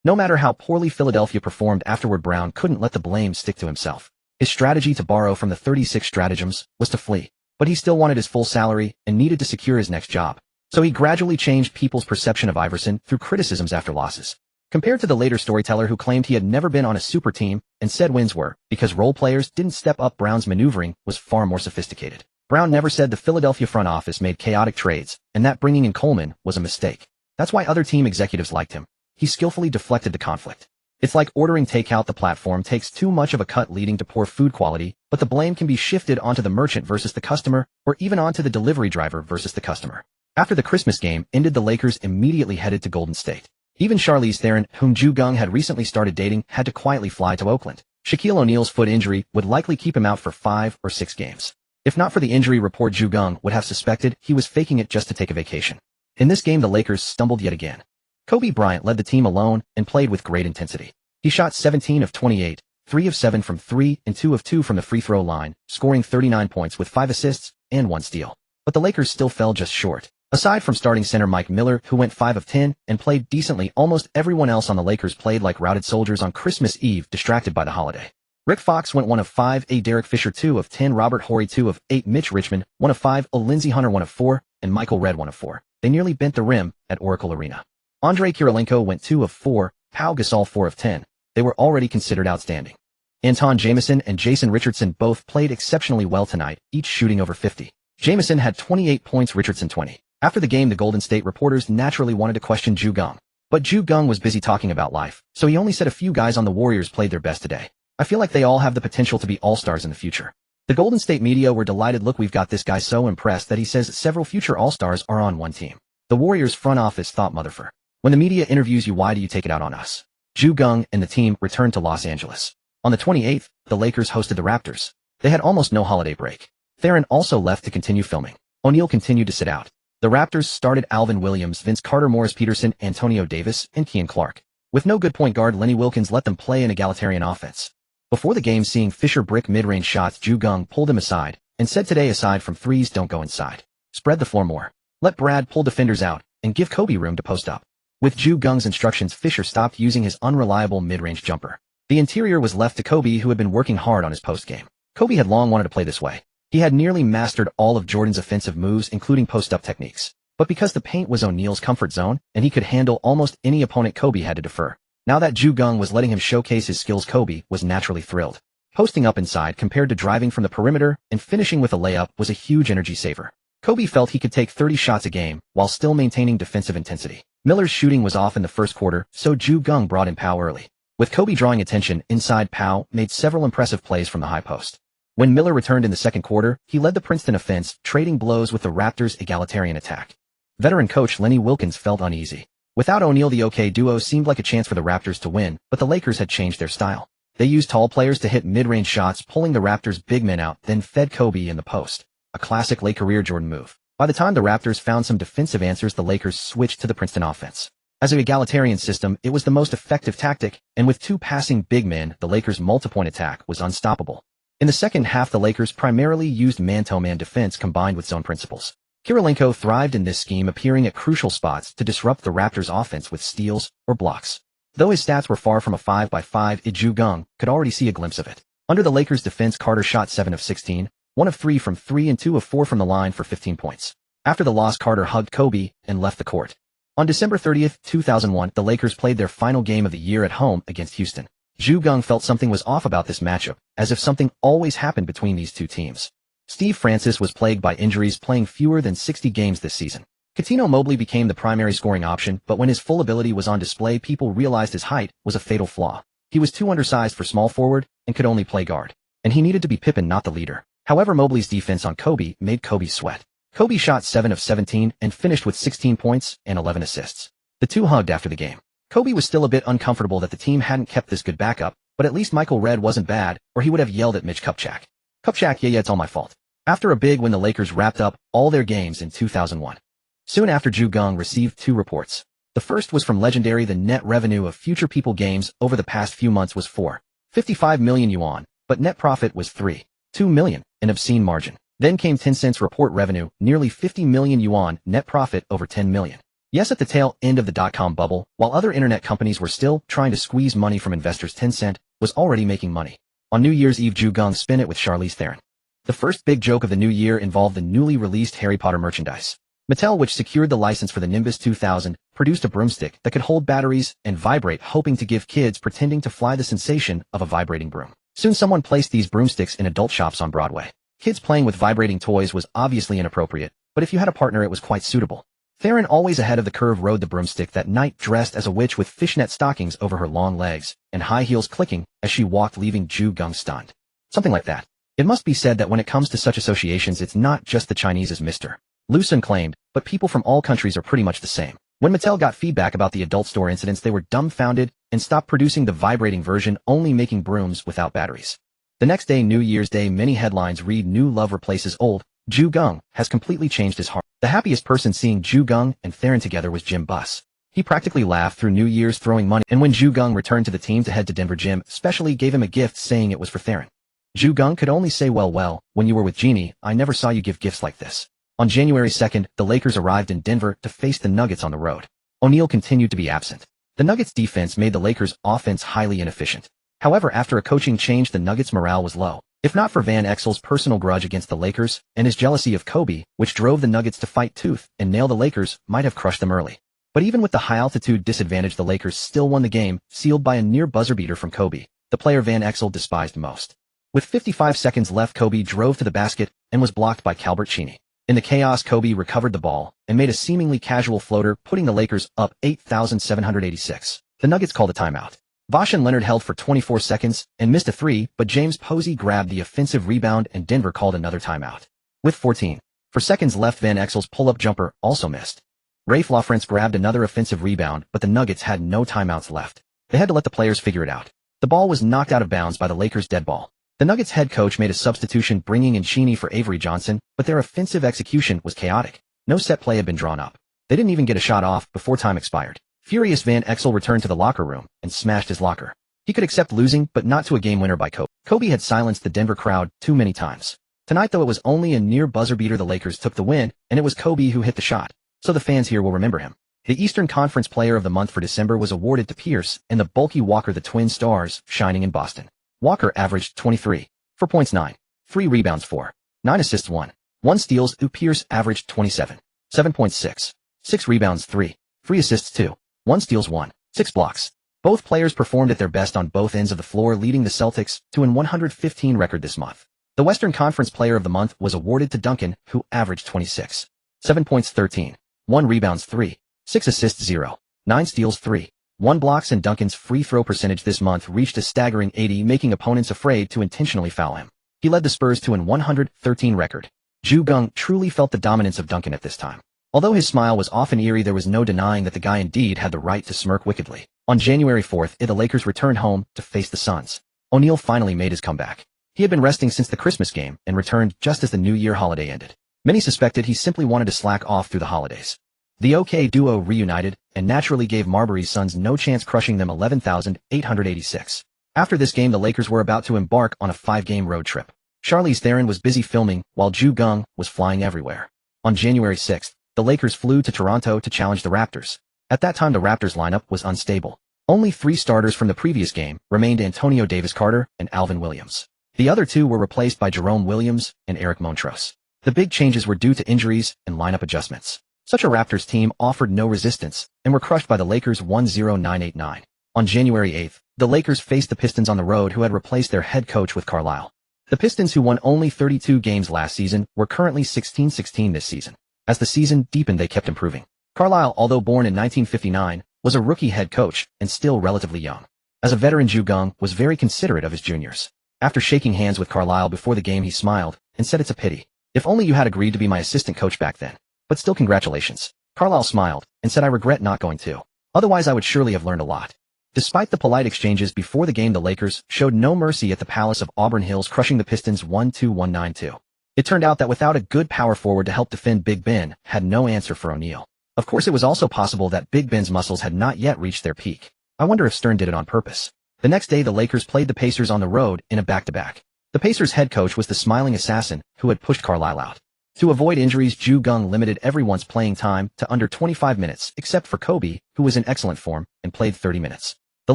No matter how poorly Philadelphia performed afterward, Brown couldn't let the blame stick to himself. His strategy, to borrow from the 36 stratagems, was to flee. But he still wanted his full salary and needed to secure his next job. So he gradually changed people's perception of Iverson through criticisms after losses. Compared to the later storyteller who claimed he had never been on a super team and said wins were because role players didn't step up, Brown's maneuvering was far more sophisticated. Brown never said the Philadelphia front office made chaotic trades and that bringing in Coleman was a mistake. That's why other team executives liked him. He skillfully deflected the conflict. It's like ordering takeout. The platform takes too much of a cut, leading to poor food quality, but the blame can be shifted onto the merchant versus the customer, or even onto the delivery driver versus the customer. After the Christmas game ended, the Lakers immediately headed to Golden State. Even Charlize Theron, whom Geng had recently started dating, had to quietly fly to Oakland. Shaquille O'Neal's foot injury would likely keep him out for 5 or 6 games. If not for the injury report, Geng would have suspected he was faking it just to take a vacation. In this game, the Lakers stumbled yet again. Kobe Bryant led the team alone and played with great intensity. He shot 17 of 28, 3 of 7 from 3 and 2 of 2 from the free throw line, scoring 39 points with 5 assists and 1 steal. But the Lakers still fell just short. Aside from starting center Mike Miller, who went 5 of 10 and played decently, almost everyone else on the Lakers played like routed soldiers on Christmas Eve, distracted by the holiday. Rick Fox went 1 of 5, Derek Fisher 2 of 10, Robert Horry 2 of 8, Mitch Richmond 1 of 5, Lindsey Hunter 1 of 4, and Michael Redd 1 of 4. They nearly bent the rim at Oracle Arena. Andrei Kirilenko went 2 of 4, Pau Gasol 4 of 10. They were already considered outstanding. Anton Jamison and Jason Richardson both played exceptionally well tonight, each shooting over 50. Jamison had 28 points, Richardson 20. After the game, the Golden State reporters naturally wanted to question Geng. But Geng was busy talking about life, so he only said a few guys on the Warriors played their best today. I feel like they all have the potential to be all-stars in the future. The Golden State media were delighted. Look, we've got this guy so impressed that he says several future all-stars are on one team. The Warriors front office thought, motherfucker. When the media interviews you, why do you take it out on us? Geng and the team returned to Los Angeles. On the 28th, the Lakers hosted the Raptors. They had almost no holiday break. Theron also left to continue filming. O'Neal continued to sit out. The Raptors started Alvin Williams, Vince Carter, Morris Peterson, Antonio Davis, and Keon Clark. With no good point guard, Lenny Wilkins let them play an egalitarian offense. Before the game, seeing Fisher brick mid-range shots, Geng pulled him aside and said, today, aside from threes, don't go inside. Spread the floor more. Let Brad pull defenders out and give Kobe room to post up. With Geng's instructions, Fisher stopped using his unreliable mid-range jumper. The interior was left to Kobe, who had been working hard on his post-game. Kobe had long wanted to play this way. He had nearly mastered all of Jordan's offensive moves, including post-up techniques. But because the paint was O'Neal's comfort zone and he could handle almost any opponent, Kobe had to defer. Now that Geng was letting him showcase his skills, Kobe was naturally thrilled. Posting up inside compared to driving from the perimeter and finishing with a layup was a huge energy saver. Kobe felt he could take 30 shots a game while still maintaining defensive intensity. Miller's shooting was off in the first quarter, so Geng brought in Pau early. With Kobe drawing attention inside, Pau made several impressive plays from the high post. When Miller returned in the second quarter, he led the Princeton offense, trading blows with the Raptors' egalitarian attack. Veteran coach Lenny Wilkins felt uneasy. Without O'Neal, the OK duo seemed like a chance for the Raptors to win, but the Lakers had changed their style. They used tall players to hit mid-range shots, pulling the Raptors' big men out, then fed Kobe in the post. A classic late career Jordan move. By the time the Raptors found some defensive answers, the Lakers switched to the Princeton offense. As an egalitarian system, it was the most effective tactic, and with 2 passing big men, the Lakers' multipoint attack was unstoppable. In the second half, the Lakers primarily used man-to-man defense combined with zone principles. Kirilenko thrived in this scheme, appearing at crucial spots to disrupt the Raptors' offense with steals or blocks. Though his stats were far from a 5x5, Geng could already see a glimpse of it. Under the Lakers' defense, Carter shot 7 of 16, 1 of 3 from 3 and 2 of 4 from the line for 15 points. After the loss, Carter hugged Kobe and left the court. On December 30, 2001, the Lakers played their final game of the year at home against Houston. Geng felt something was off about this matchup, as if something always happened between these two teams. Steve Francis was plagued by injuries, playing fewer than 60 games this season. Cuttino Mobley became the primary scoring option, but when his full ability was on display, people realized his height was a fatal flaw. He was too undersized for small forward and could only play guard. And he needed to be Pippen, not the leader. However, Mobley's defense on Kobe made Kobe sweat. Kobe shot 7 of 17 and finished with 16 points and 11 assists. The two hugged after the game. Kobe was still a bit uncomfortable that the team hadn't kept this good backup, but at least Michael Redd wasn't bad, or he would have yelled at Mitch Kupchak. Kupchak, yeah, it's all my fault. After a big win, the Lakers wrapped up all their games in 2001. Soon after, Geng received 2 reports. The first was from Legendary. The net revenue of Future People games over the past few months was 4.55 million yuan, but net profit was 3.2 million, an obscene margin. Then came Tencent's report revenue, nearly 50 million yuan, net profit over 10 million. Yes, at the tail end of the dot-com bubble, while other internet companies were still trying to squeeze money from investors, Tencent was already making money. On New Year's Eve, Geng spin it with Charlize Theron. The first big joke of the new year involved the newly released Harry Potter merchandise. Mattel, which secured the license for the Nimbus 2000, produced a broomstick that could hold batteries and vibrate, hoping to give kids pretending to fly the sensation of a vibrating broom. Soon someone placed these broomsticks in adult shops on Broadway. Kids playing with vibrating toys was obviously inappropriate, but if you had a partner it was quite suitable. Theron, always ahead of the curve, rode the broomstick that night dressed as a witch with fishnet stockings over her long legs and high heels clicking as she walked, leaving Geng stunned. Something like that. It must be said that when it comes to such associations, it's not just the Chinese, as Mr. Lucen claimed, but people from all countries are pretty much the same. When Mattel got feedback about the adult store incidents, they were dumbfounded and stopped producing the vibrating version, only making brooms without batteries. The next day, New Year's Day, many headlines read, "New love replaces old. Geng has completely changed his heart." The happiest person seeing Geng and Theron together was Jim Buss. He practically laughed through New Year's, throwing money, and when Geng returned to the team to head to Denver, Jim specially gave him a gift, saying it was for Theron. Geng could only say, well, when you were with Jeanie, I never saw you give gifts like this. On January 2nd, the Lakers arrived in Denver to face the Nuggets on the road. O'Neal continued to be absent. The Nuggets' defense made the Lakers' offense highly inefficient. However, after a coaching change, the Nuggets' morale was low. If not for Van Exel's personal grudge against the Lakers and his jealousy of Kobe, which drove the Nuggets to fight tooth and nail, the Lakers might have crushed them early. But even with the high-altitude disadvantage, the Lakers still won the game, sealed by a near buzzer-beater from Kobe, the player Van Exel despised most. With 55 seconds left, Kobe drove to the basket and was blocked by Jeanie. In the chaos, Kobe recovered the ball and made a seemingly casual floater, putting the Lakers up 8,786. The Nuggets called a timeout. Vashon Leonard held for 24 seconds and missed a three, but James Posey grabbed the offensive rebound and Denver called another timeout. With 14 seconds left, Van Exel's pull-up jumper also missed. Rafe LaFrance grabbed another offensive rebound, but the Nuggets had no timeouts left. They had to let the players figure it out. The ball was knocked out of bounds by the Lakers' dead ball. The Nuggets head coach made a substitution, bringing in Jeanie for Avery Johnson, but their offensive execution was chaotic. No set play had been drawn up. They didn't even get a shot off before time expired. Furious, Van Exel returned to the locker room and smashed his locker. He could accept losing, but not to a game winner by Kobe. Kobe had silenced the Denver crowd too many times. Tonight, though, it was only a near buzzer beater. The Lakers took the win, and it was Kobe who hit the shot, so the fans here will remember him. The Eastern Conference Player of the Month for December was awarded to Pierce and the bulky Walker, the Twin Stars, shining in Boston. Walker averaged 23 4 points, 9 3 rebounds, 4 9 assists, 1 steals. Pierce averaged 27 7.6 6 rebounds, 3 assists, 2 steals, 6 blocks. Both players performed at their best on both ends of the floor, leading the Celtics to an 115 record this month. The Western Conference Player of the Month was awarded to Duncan, who averaged 26 7 points, 13 1 rebounds, 3 6 assists, 0 9 steals, 3 1 blocks, and Duncan's free throw percentage this month reached a staggering 80, making opponents afraid to intentionally foul him. He led the Spurs to an 113 record. Geng truly felt the dominance of Duncan at this time. Although his smile was often eerie, there was no denying that the guy indeed had the right to smirk wickedly. On January 4th, the Lakers returned home to face the Suns. O'Neal finally made his comeback. He had been resting since the Christmas game and returned just as the New Year holiday ended. Many suspected he simply wanted to slack off through the holidays. The OK duo reunited and naturally gave Marbury's Suns no chance, crushing them 11,886. After this game, the Lakers were about to embark on a 5-game road trip. Charlize Theron was busy filming while Geng was flying everywhere. On January 6th, the Lakers flew to Toronto to challenge the Raptors. At that time, the Raptors lineup was unstable. Only 3 starters from the previous game remained: Antonio Davis-Carter and Alvin Williams. The other 2 were replaced by Jerome Williams and Eric Montrose. The big changes were due to injuries and lineup adjustments. Such a Raptors team offered no resistance and were crushed by the Lakers 10989. On January 8th, the Lakers faced the Pistons on the road, who had replaced their head coach with Carlisle. The Pistons, who won only 32 games last season, were currently 16-16 this season. As the season deepened, they kept improving. Carlisle, although born in 1959, was a rookie head coach and still relatively young. As a veteran, Geng was very considerate of his juniors. After shaking hands with Carlisle before the game, he smiled and said, "It's a pity. If only you had agreed to be my assistant coach back then. But still, congratulations." Carlisle smiled and said, "I regret not going to. Otherwise, I would surely have learned a lot." Despite the polite exchanges before the game, the Lakers showed no mercy at the Palace of Auburn Hills, crushing the Pistons 121-92. It turned out that without a good power forward to help defend, Big Ben had no answer for O'Neal. Of course, it was also possible that Big Ben's muscles had not yet reached their peak. I wonder if Stern did it on purpose. The next day, the Lakers played the Pacers on the road in a back-to-back. The Pacers head coach was the smiling assassin who had pushed Carlisle out. To avoid injuries, Geng limited everyone's playing time to under 25 minutes, except for Kobe, who was in excellent form and played 30 minutes. The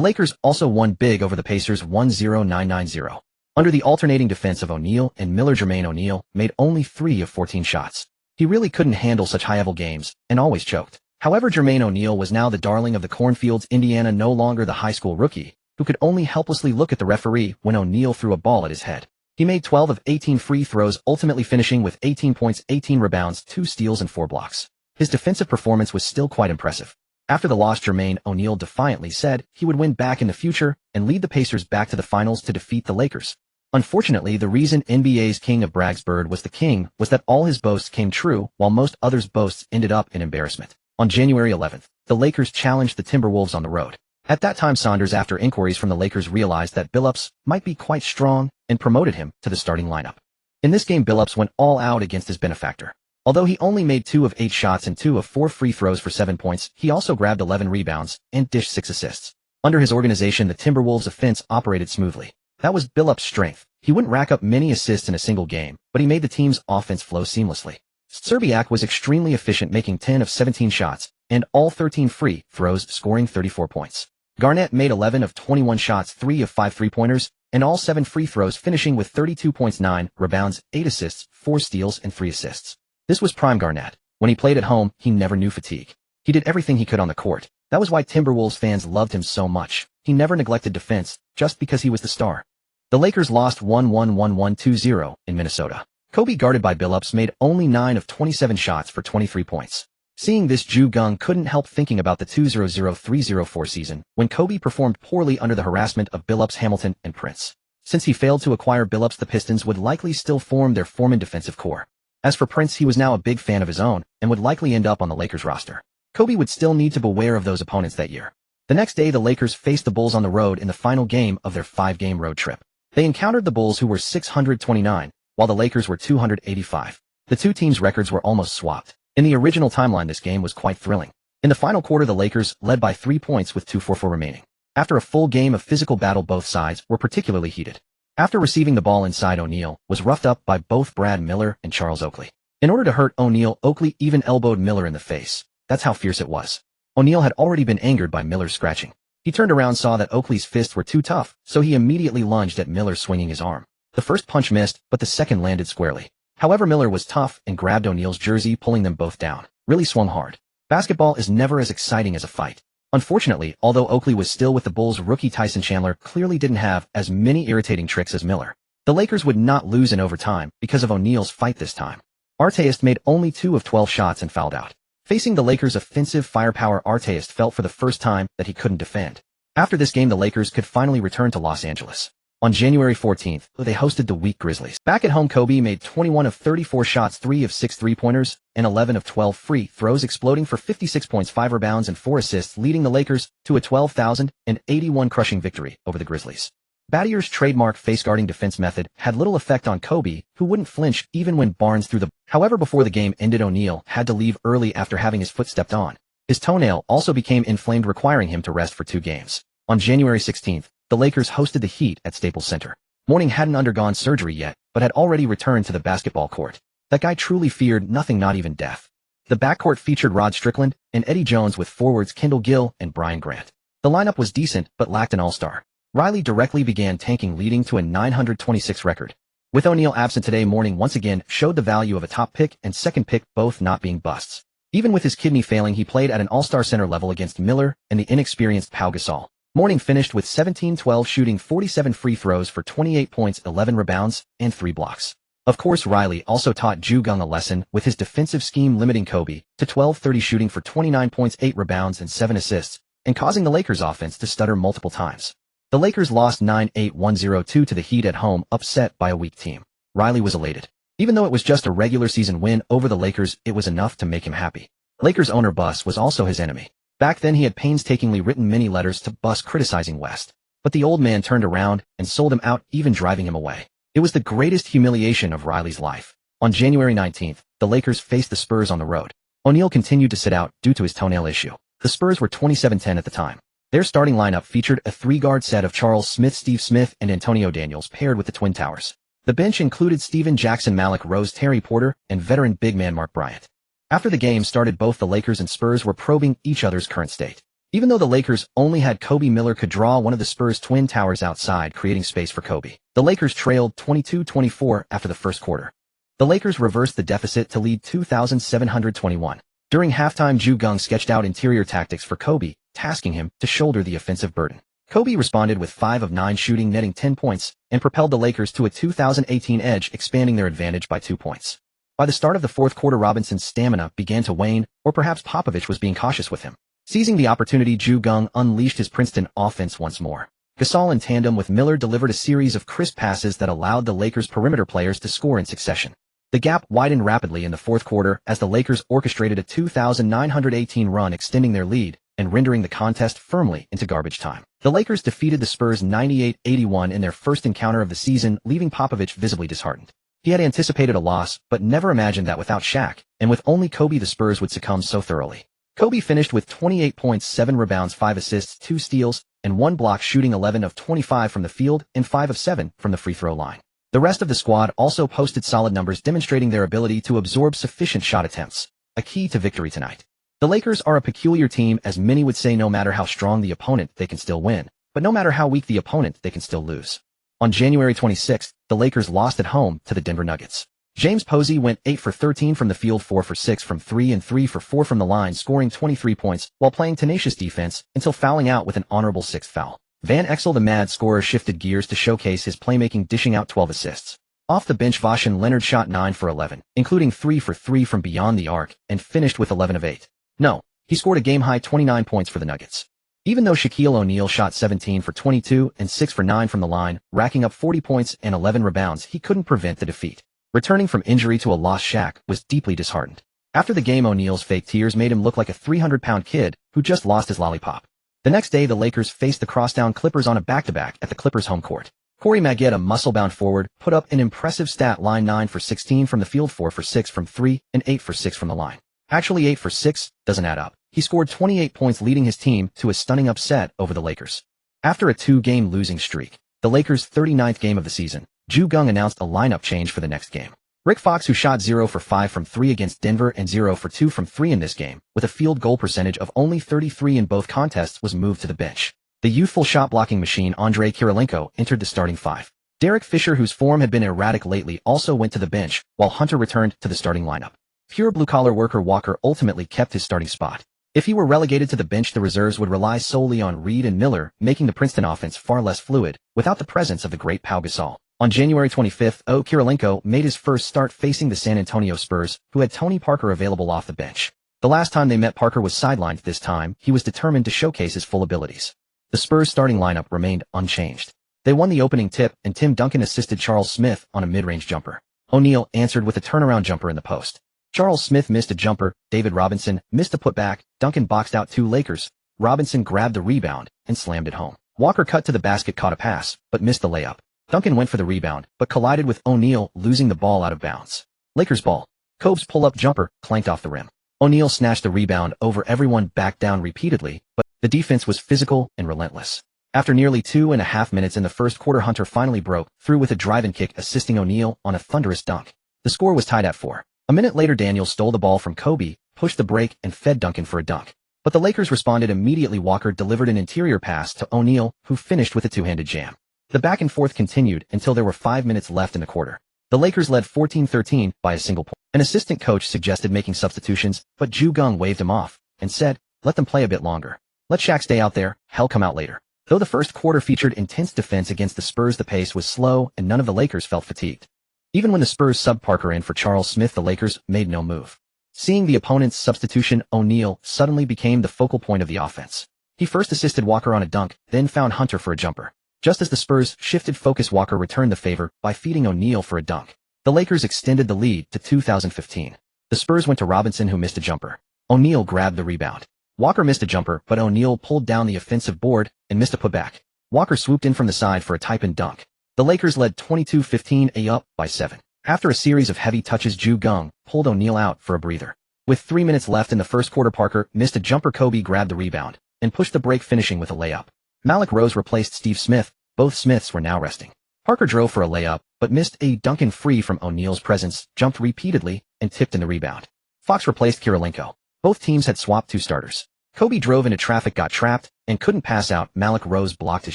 Lakers also won big over the Pacers 1-0-9-9-0. Under the alternating defense of O'Neal and Miller, Jermaine O'Neal made only 3 of 14 shots. He really couldn't handle such high-level games and always choked. However, Jermaine O'Neal was now the darling of the cornfields, Indiana, no longer the high school rookie, who could only helplessly look at the referee when O'Neal threw a ball at his head. He made 12 of 18 free throws, ultimately finishing with 18 points, 18 rebounds, 2 steals, and 4 blocks. His defensive performance was still quite impressive. After the loss, Jermaine O'Neal defiantly said he would win back in the future and lead the Pacers back to the finals to defeat the Lakers. Unfortunately, the reason NBA's King of Bragg's bird was the king was that all his boasts came true, while most others' boasts ended up in embarrassment. On January 11th, the Lakers challenged the Timberwolves on the road. At that time, Saunders, after inquiries from the Lakers, realized that Billups might be quite strong and promoted him to the starting lineup. In this game, Billups went all out against his benefactor. Although he only made 2 of 8 shots and 2 of 4 free throws for 7 points, he also grabbed 11 rebounds and dished 6 assists. Under his organization, the Timberwolves' offense operated smoothly. That was Billups' strength. He wouldn't rack up many assists in a single game, but he made the team's offense flow seamlessly. Szczerbiak was extremely efficient, making 10 of 17 shots and all 13 free throws, scoring 34 points. Garnett made 11 of 21 shots, 3 of 5 three-pointers, and all 7 free throws, finishing with 32 points, 9 rebounds, 8 assists, 4 steals, and 3 assists. This was prime Garnett. When he played at home, he never knew fatigue. He did everything he could on the court. That was why Timberwolves fans loved him so much. He never neglected defense, just because he was the star. The Lakers lost 1-1-1-1-2-0 in Minnesota. Kobe, guarded by Billups, made only 9 of 27 shots for 23 points. Seeing this, Geng couldn't help thinking about the 2003-04 season, when Kobe performed poorly under the harassment of Billups, Hamilton, and Prince. Since he failed to acquire Billups, the Pistons would likely still form their Foreman defensive core. As for Prince, he was now a big fan of his own and would likely end up on the Lakers roster. Kobe would still need to beware of those opponents that year. The next day, the Lakers faced the Bulls on the road in the final game of their 5-game road trip. They encountered the Bulls, who were 629, while the Lakers were 285. The two teams' records were almost swapped. In the original timeline, this game was quite thrilling. In the final quarter, the Lakers led by 3 points with 2:44 remaining. After a full game of physical battle, both sides were particularly heated. After receiving the ball inside, O'Neal was roughed up by both Brad Miller and Charles Oakley. In order to hurt O'Neal, Oakley even elbowed Miller in the face. That's how fierce it was. O'Neal had already been angered by Miller's scratching. He turned around, saw that Oakley's fists were too tough, so he immediately lunged at Miller, swinging his arm. The first punch missed, but the second landed squarely. However, Miller was tough and grabbed O'Neal's jersey, pulling them both down. Really swung hard. Basketball is never as exciting as a fight. Unfortunately, although Oakley was still with the Bulls, rookie Tyson Chandler clearly didn't have as many irritating tricks as Miller. The Lakers would not lose in overtime because of O'Neal's fight this time. Artest made only 2 of 12 shots and fouled out. Facing the Lakers' offensive firepower, Artest felt for the first time that he couldn't defend. After this game, the Lakers could finally return to Los Angeles. On January 14th, they hosted the weak Grizzlies. Back at home, Kobe made 21 of 34 shots, 3 of 6 three-pointers, and 11 of 12 free throws, exploding for 56 points, 5 rebounds, and 4 assists, leading the Lakers to a 12,081 crushing victory over the Grizzlies. Battier's trademark face-guarding defense method had little effect on Kobe, who wouldn't flinch even when Barnes threw the ball. However, before the game ended, O'Neal had to leave early after having his foot stepped on. His toenail also became inflamed, requiring him to rest for 2 games. On January 16th, the Lakers hosted the Heat at Staples Center. Mourning hadn't undergone surgery yet, but had already returned to the basketball court. That guy truly feared nothing, not even death. The backcourt featured Rod Strickland and Eddie Jones, with forwards Kendall Gill and Brian Grant. The lineup was decent, but lacked an all-star. Riley directly began tanking, leading to a 926 record. With O'Neal absent today, Mourning once again showed the value of a top pick and second pick both not being busts. Even with his kidney failing, he played at an all-star center level against Miller and the inexperienced Pau Gasol. Mourning finished with 17-12, shooting 47 free throws for 28 points, 11 rebounds, and 3 blocks. Of course, Riley also taught Geng a lesson with his defensive scheme, limiting Kobe to 12-30, shooting for 29 points, 8 rebounds, and 7 assists, and causing the Lakers' offense to stutter multiple times. The Lakers lost 9-8-1-0-2 to the Heat at home, upset by a weak team. Riley was elated. Even though it was just a regular season win over the Lakers, it was enough to make him happy. Lakers owner Buss was also his enemy. Back then, he had painstakingly written many letters to Buss criticizing West. But the old man turned around and sold him out, even driving him away. It was the greatest humiliation of Riley's life. On January 19th, the Lakers faced the Spurs on the road. O'Neal continued to sit out due to his toenail issue. The Spurs were 27-10 at the time. Their starting lineup featured a 3-guard set of Charles Smith, Steve Smith, and Antonio Daniels, paired with the Twin Towers. The bench included Steven Jackson, Malik Rose, Terry Porter, and veteran big man Mark Bryant. After the game started, both the Lakers and Spurs were probing each other's current state. Even though the Lakers only had Kobe, Miller could draw one of the Spurs' twin towers outside, creating space for Kobe. The Lakers trailed 22-24 after the first quarter. The Lakers reversed the deficit to lead 2,721. During halftime, Geng sketched out interior tactics for Kobe, tasking him to shoulder the offensive burden. Kobe responded with 5 of 9 shooting, netting 10 points, and propelled the Lakers to a 2018 edge, expanding their advantage by 2 points. By the start of the fourth quarter, Robinson's stamina began to wane, or perhaps Popovich was being cautious with him. Seizing the opportunity, Geng unleashed his Princeton offense once more. Gasol, in tandem with Miller, delivered a series of crisp passes that allowed the Lakers' perimeter players to score in succession. The gap widened rapidly in the fourth quarter as the Lakers orchestrated a 2,918 run, extending their lead and rendering the contest firmly into garbage time. The Lakers defeated the Spurs 98-81 in their first encounter of the season, leaving Popovich visibly disheartened. He had anticipated a loss, but never imagined that without Shaq, and with only Kobe, the Spurs would succumb so thoroughly. Kobe finished with 28 points, 7 rebounds, 5 assists, 2 steals, and 1 block, shooting 11 of 25 from the field and 5 of 7 from the free throw line. The rest of the squad also posted solid numbers, demonstrating their ability to absorb sufficient shot attempts, a key to victory tonight. The Lakers are a peculiar team, as many would say. No matter how strong the opponent, they can still win, but no matter how weak the opponent, they can still lose. On January 26th, the Lakers lost at home to the Denver Nuggets. James Posey went 8 for 13 from the field, 4 for 6 from 3 and 3 for 4 from the line, scoring 23 points while playing tenacious defense until fouling out with an honorable 6th foul. Van Exel, the mad scorer, shifted gears to showcase his playmaking, dishing out 12 assists. Off the bench, Vashon Leonard shot 9 for 11, including 3 for 3 from beyond the arc, and finished with 11 of 8. No, he scored a game-high 29 points for the Nuggets. Even though Shaquille O'Neal shot 17 for 22 and 6 for 9 from the line, racking up 40 points and 11 rebounds, he couldn't prevent the defeat. Returning from injury to a lost Shaq was deeply disheartened. After the game, O'Neal's fake tears made him look like a 300-pound kid who just lost his lollipop. The next day, the Lakers faced the crosstown Clippers on a back-to-back at the Clippers' home court. Corey Maggette, a muscle-bound forward, put up an impressive stat line: 9 for 16 from the field, 4 for 6 from 3, and 8 for 6 from the line. Actually, 8 for 6 doesn't add up. He scored 28 points, leading his team to a stunning upset over the Lakers. After a 2-game losing streak, the Lakers' 39th game of the season, Geng announced a lineup change for the next game. Rick Fox, who shot 0 for 5 from 3 against Denver and 0 for 2 from 3 in this game, with a field goal percentage of only 33 in both contests, was moved to the bench. The youthful shot-blocking machine Andrei Kirilenko entered the starting 5. Derek Fisher, whose form had been erratic lately, also went to the bench, while Hunter returned to the starting lineup. Pure blue-collar worker Walker ultimately kept his starting spot. If he were relegated to the bench, the reserves would rely solely on Reed and Miller, making the Princeton offense far less fluid, without the presence of the great Pau Gasol. On January 25th, Kirilenko made his first start facing the San Antonio Spurs, who had Tony Parker available off the bench. The last time they met, Parker was sidelined. This time, he was determined to showcase his full abilities. The Spurs' starting lineup remained unchanged. They won the opening tip, and Tim Duncan assisted Charles Smith on a mid-range jumper. O'Neal answered with a turnaround jumper in the post. Charles Smith missed a jumper, David Robinson missed a putback, Duncan boxed out 2 Lakers, Robinson grabbed the rebound and slammed it home. Walker cut to the basket, caught a pass, but missed the layup. Duncan went for the rebound, but collided with O'Neal, losing the ball out of bounds. Lakers ball. Kobe's pull-up jumper clanked off the rim. O'Neal snatched the rebound over everyone, backed down repeatedly, but the defense was physical and relentless. After nearly 2.5 minutes in the first quarter, Hunter finally broke through with a drive-and kick, assisting O'Neal on a thunderous dunk. The score was tied at 4. A minute later, Daniels stole the ball from Kobe, pushed the break, and fed Duncan for a dunk. But the Lakers responded immediately. Walker delivered an interior pass to O'Neal, who finished with a two-handed jam. The back and forth continued until there were 5 minutes left in the quarter. The Lakers led 14-13 by a single point. An assistant coach suggested making substitutions, but Geng waved him off and said, "Let them play a bit longer. Let Shaq stay out there, he'll come out later." Though the first quarter featured intense defense against the Spurs, the pace was slow and none of the Lakers felt fatigued. Even when the Spurs subbed Parker in for Charles Smith, the Lakers made no move. Seeing the opponent's substitution, O'Neal suddenly became the focal point of the offense. He first assisted Walker on a dunk, then found Hunter for a jumper. Just as the Spurs shifted focus, Walker returned the favor by feeding O'Neal for a dunk. The Lakers extended the lead to 2015. The Spurs went to Robinson, who missed a jumper. O'Neal grabbed the rebound. Walker missed a jumper, but O'Neal pulled down the offensive board and missed a putback. Walker swooped in from the side for a type-in dunk. The Lakers led 22-15, up by 7. After a series of heavy touches, Geng pulled O'Neal out for a breather. With 3 minutes left in the first quarter, Parker missed a jumper. Kobe grabbed the rebound and pushed the break, finishing with a layup. Malik Rose replaced Steve Smith. Both Smiths were now resting. Parker drove for a layup, but missed a dunk and free from O'Neal's presence, jumped repeatedly, and tipped in the rebound. Fox replaced Kirilenko. Both teams had swapped two starters. Kobe drove into traffic, got trapped, and couldn't pass out. Malik Rose blocked his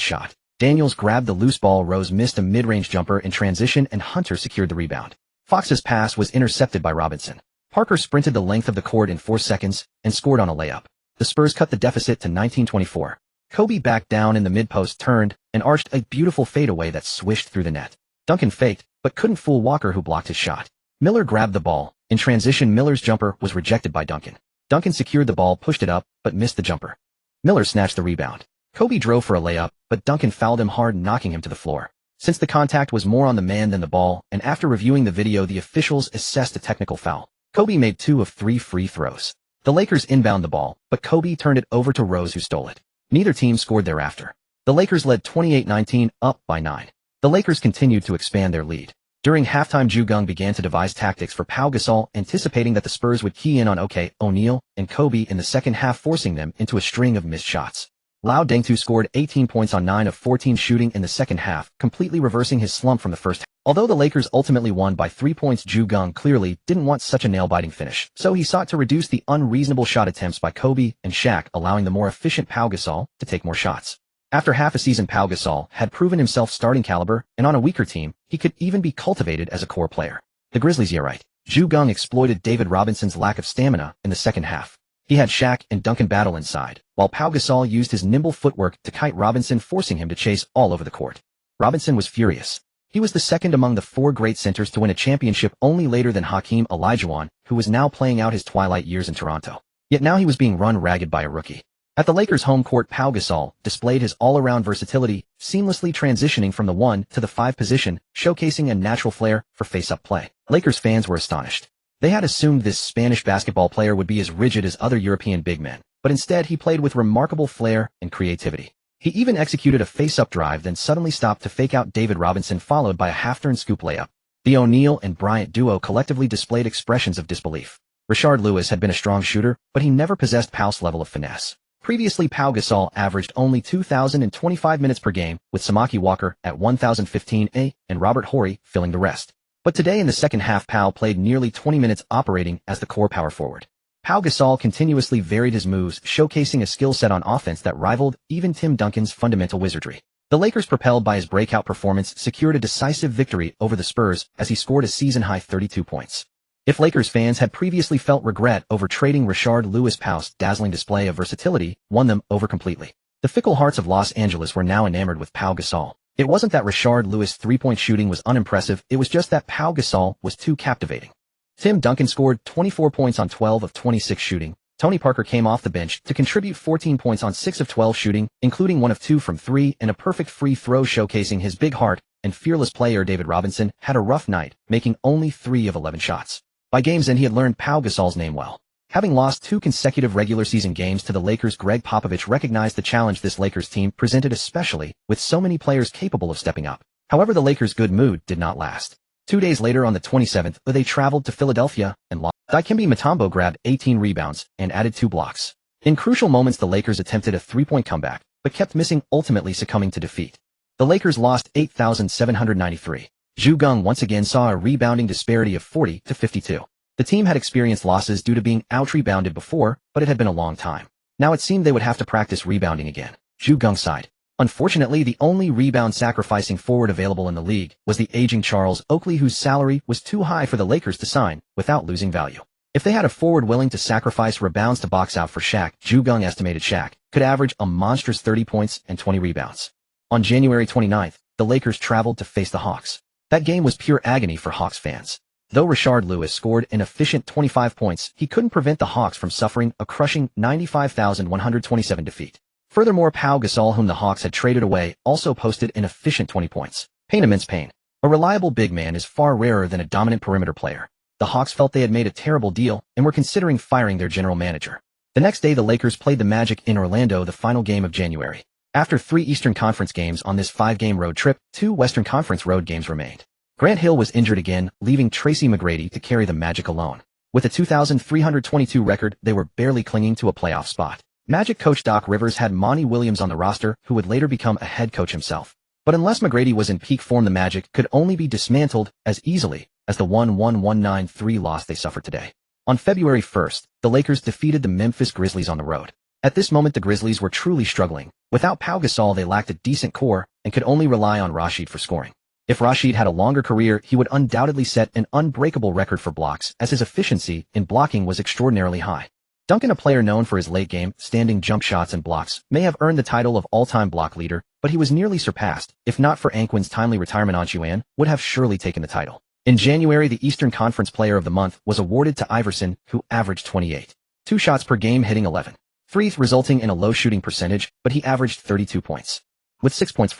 shot. Daniels grabbed the loose ball. Rose missed a mid-range jumper in transition, and Hunter secured the rebound. Fox's pass was intercepted by Robinson. Parker sprinted the length of the court in 4 seconds and scored on a layup. The Spurs cut the deficit to 19-24. Kobe backed down in the mid-post, turned, and arched a beautiful fadeaway that swished through the net. Duncan faked, but couldn't fool Walker, who blocked his shot. Miller grabbed the ball. In transition, Miller's jumper was rejected by Duncan. Duncan secured the ball, pushed it up, but missed the jumper. Miller snatched the rebound. Kobe drove for a layup, but Duncan fouled him hard, knocking him to the floor. Since the contact was more on the man than the ball, and after reviewing the video, the officials assessed a technical foul. Kobe made 2 of 3 free throws. The Lakers inbound the ball, but Kobe turned it over to Rose, who stole it. Neither team scored thereafter. The Lakers led 28-19, up by 9. The Lakers continued to expand their lead. During halftime, Geng began to devise tactics for Pau Gasol, anticipating that the Spurs would key in on O'Neal and Kobe in the second half, forcing them into a string of missed shots. Deng scored 18 points on 9 of 14 shooting in the second half, completely reversing his slump from the first half. Although the Lakers ultimately won by 3 points, Geng clearly didn't want such a nail-biting finish, so he sought to reduce the unreasonable shot attempts by Kobe and Shaq, allowing the more efficient Pau Gasol to take more shots. After half a season, Pau Gasol had proven himself starting caliber, and on a weaker team, he could even be cultivated as a core player. The Grizzlies, Geng exploited David Robinson's lack of stamina in the second half. He had Shaq and Duncan battle inside, while Pau Gasol used his nimble footwork to kite Robinson, forcing him to chase all over the court. Robinson was furious. He was the second among the 4 great centers to win a championship, only later than Hakeem Olajuwon, who was now playing out his twilight years in Toronto. Yet now he was being run ragged by a rookie. At the Lakers' home court, Pau Gasol displayed his all-around versatility, seamlessly transitioning from the 1 to the 5 position, showcasing a natural flair for face-up play. Lakers fans were astonished. They had assumed this Spanish basketball player would be as rigid as other European big men, but instead he played with remarkable flair and creativity. He even executed a face-up drive, then suddenly stopped to fake out David Robinson, followed by a half-turn scoop layup. The O'Neal and Bryant duo collectively displayed expressions of disbelief. Rashard Lewis had been a strong shooter, but he never possessed Pau's level of finesse. Previously, Pau Gasol averaged only 2,025 minutes per game, with Samaki Walker at 1,015 and Robert Horry filling the rest. But today in the second half, Pau played nearly 20 minutes, operating as the core power forward. Pau Gasol continuously varied his moves, showcasing a skill set on offense that rivaled even Tim Duncan's fundamental wizardry. The Lakers, propelled by his breakout performance, secured a decisive victory over the Spurs as he scored a season-high 32 points. If Lakers fans had previously felt regret over trading Rashard Lewis, Pau's dazzling display of versatility won them over completely. The fickle hearts of Los Angeles were now enamored with Pau Gasol. It wasn't that Rashard Lewis' three-point shooting was unimpressive, it was just that Pau Gasol was too captivating. Tim Duncan scored 24 points on 12 of 26 shooting. Tony Parker came off the bench to contribute 14 points on 6 of 12 shooting, including 1 of 2 from 3 and a perfect free throw, showcasing his big heart, and fearless player David Robinson had a rough night, making only 3 of 11 shots. By game's end, he had learned Pau Gasol's name well. Having lost 2 consecutive regular season games to the Lakers, Greg Popovich recognized the challenge this Lakers team presented, especially with so many players capable of stepping up. However, the Lakers' good mood did not last. 2 days later, on the 27th, they traveled to Philadelphia and lost. Dikembe Mutombo grabbed 18 rebounds and added 2 blocks. In crucial moments, the Lakers attempted a 3-point comeback, but kept missing, ultimately succumbing to defeat. The Lakers lost 8,793. Geng once again saw a rebounding disparity of 40-52. The team had experienced losses due to being out-rebounded before, but it had been a long time. Now it seemed they would have to practice rebounding again. Geng sighed. Unfortunately, the only rebound-sacrificing forward available in the league was the aging Charles Oakley, whose salary was too high for the Lakers to sign without losing value. If they had a forward willing to sacrifice rebounds to box out for Shaq, Geng estimated Shaq could average a monstrous 30 points and 20 rebounds. On January 29th, the Lakers traveled to face the Hawks. That game was pure agony for Hawks fans. Though Rashard Lewis scored an efficient 25 points, he couldn't prevent the Hawks from suffering a crushing 95,127 defeat. Furthermore, Pau Gasol, whom the Hawks had traded away, also posted an efficient 20 points. Immense pain. A reliable big man is far rarer than a dominant perimeter player. The Hawks felt they had made a terrible deal and were considering firing their general manager. The next day, the Lakers played the Magic in Orlando, the final game of January. After 3 Eastern Conference games on this 5-game road trip, 2 Western Conference road games remained. Grant Hill was injured again, leaving Tracy McGrady to carry the Magic alone. With a 2,322 record, they were barely clinging to a playoff spot. Magic coach Doc Rivers had Monty Williams on the roster, who would later become a head coach himself. But unless McGrady was in peak form, the Magic could only be dismantled as easily as the 1-1-1-9-3 loss they suffered today. On February 1st, the Lakers defeated the Memphis Grizzlies on the road. At this moment, the Grizzlies were truly struggling. Without Pau Gasol, they lacked a decent core and could only rely on Rashid for scoring. If Rashid had a longer career, he would undoubtedly set an unbreakable record for blocks, as his efficiency in blocking was extraordinarily high. Duncan, a player known for his late-game, standing jump shots and blocks, may have earned the title of all-time block leader, but he was nearly surpassed. If not for Anquin's timely retirement, Onchuan would have surely taken the title. In January, the Eastern Conference Player of the Month was awarded to Iverson, who averaged 2 shots per game, hitting 11 threes, resulting in a low shooting percentage, but he averaged 32 points. With 6 points,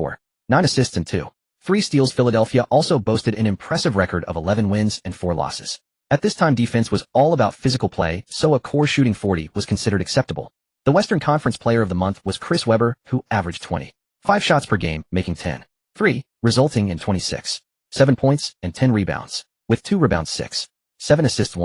9 assists and 3 steals, Philadelphia also boasted an impressive record of 11 wins and 4 losses. At this time, defense was all about physical play, so a core shooting 40 was considered acceptable. The Western Conference Player of the Month was Chris Webber, who averaged 25 shots per game, making 3, resulting in 7 points and 10 rebounds. With 2 rebounds, 7 assists,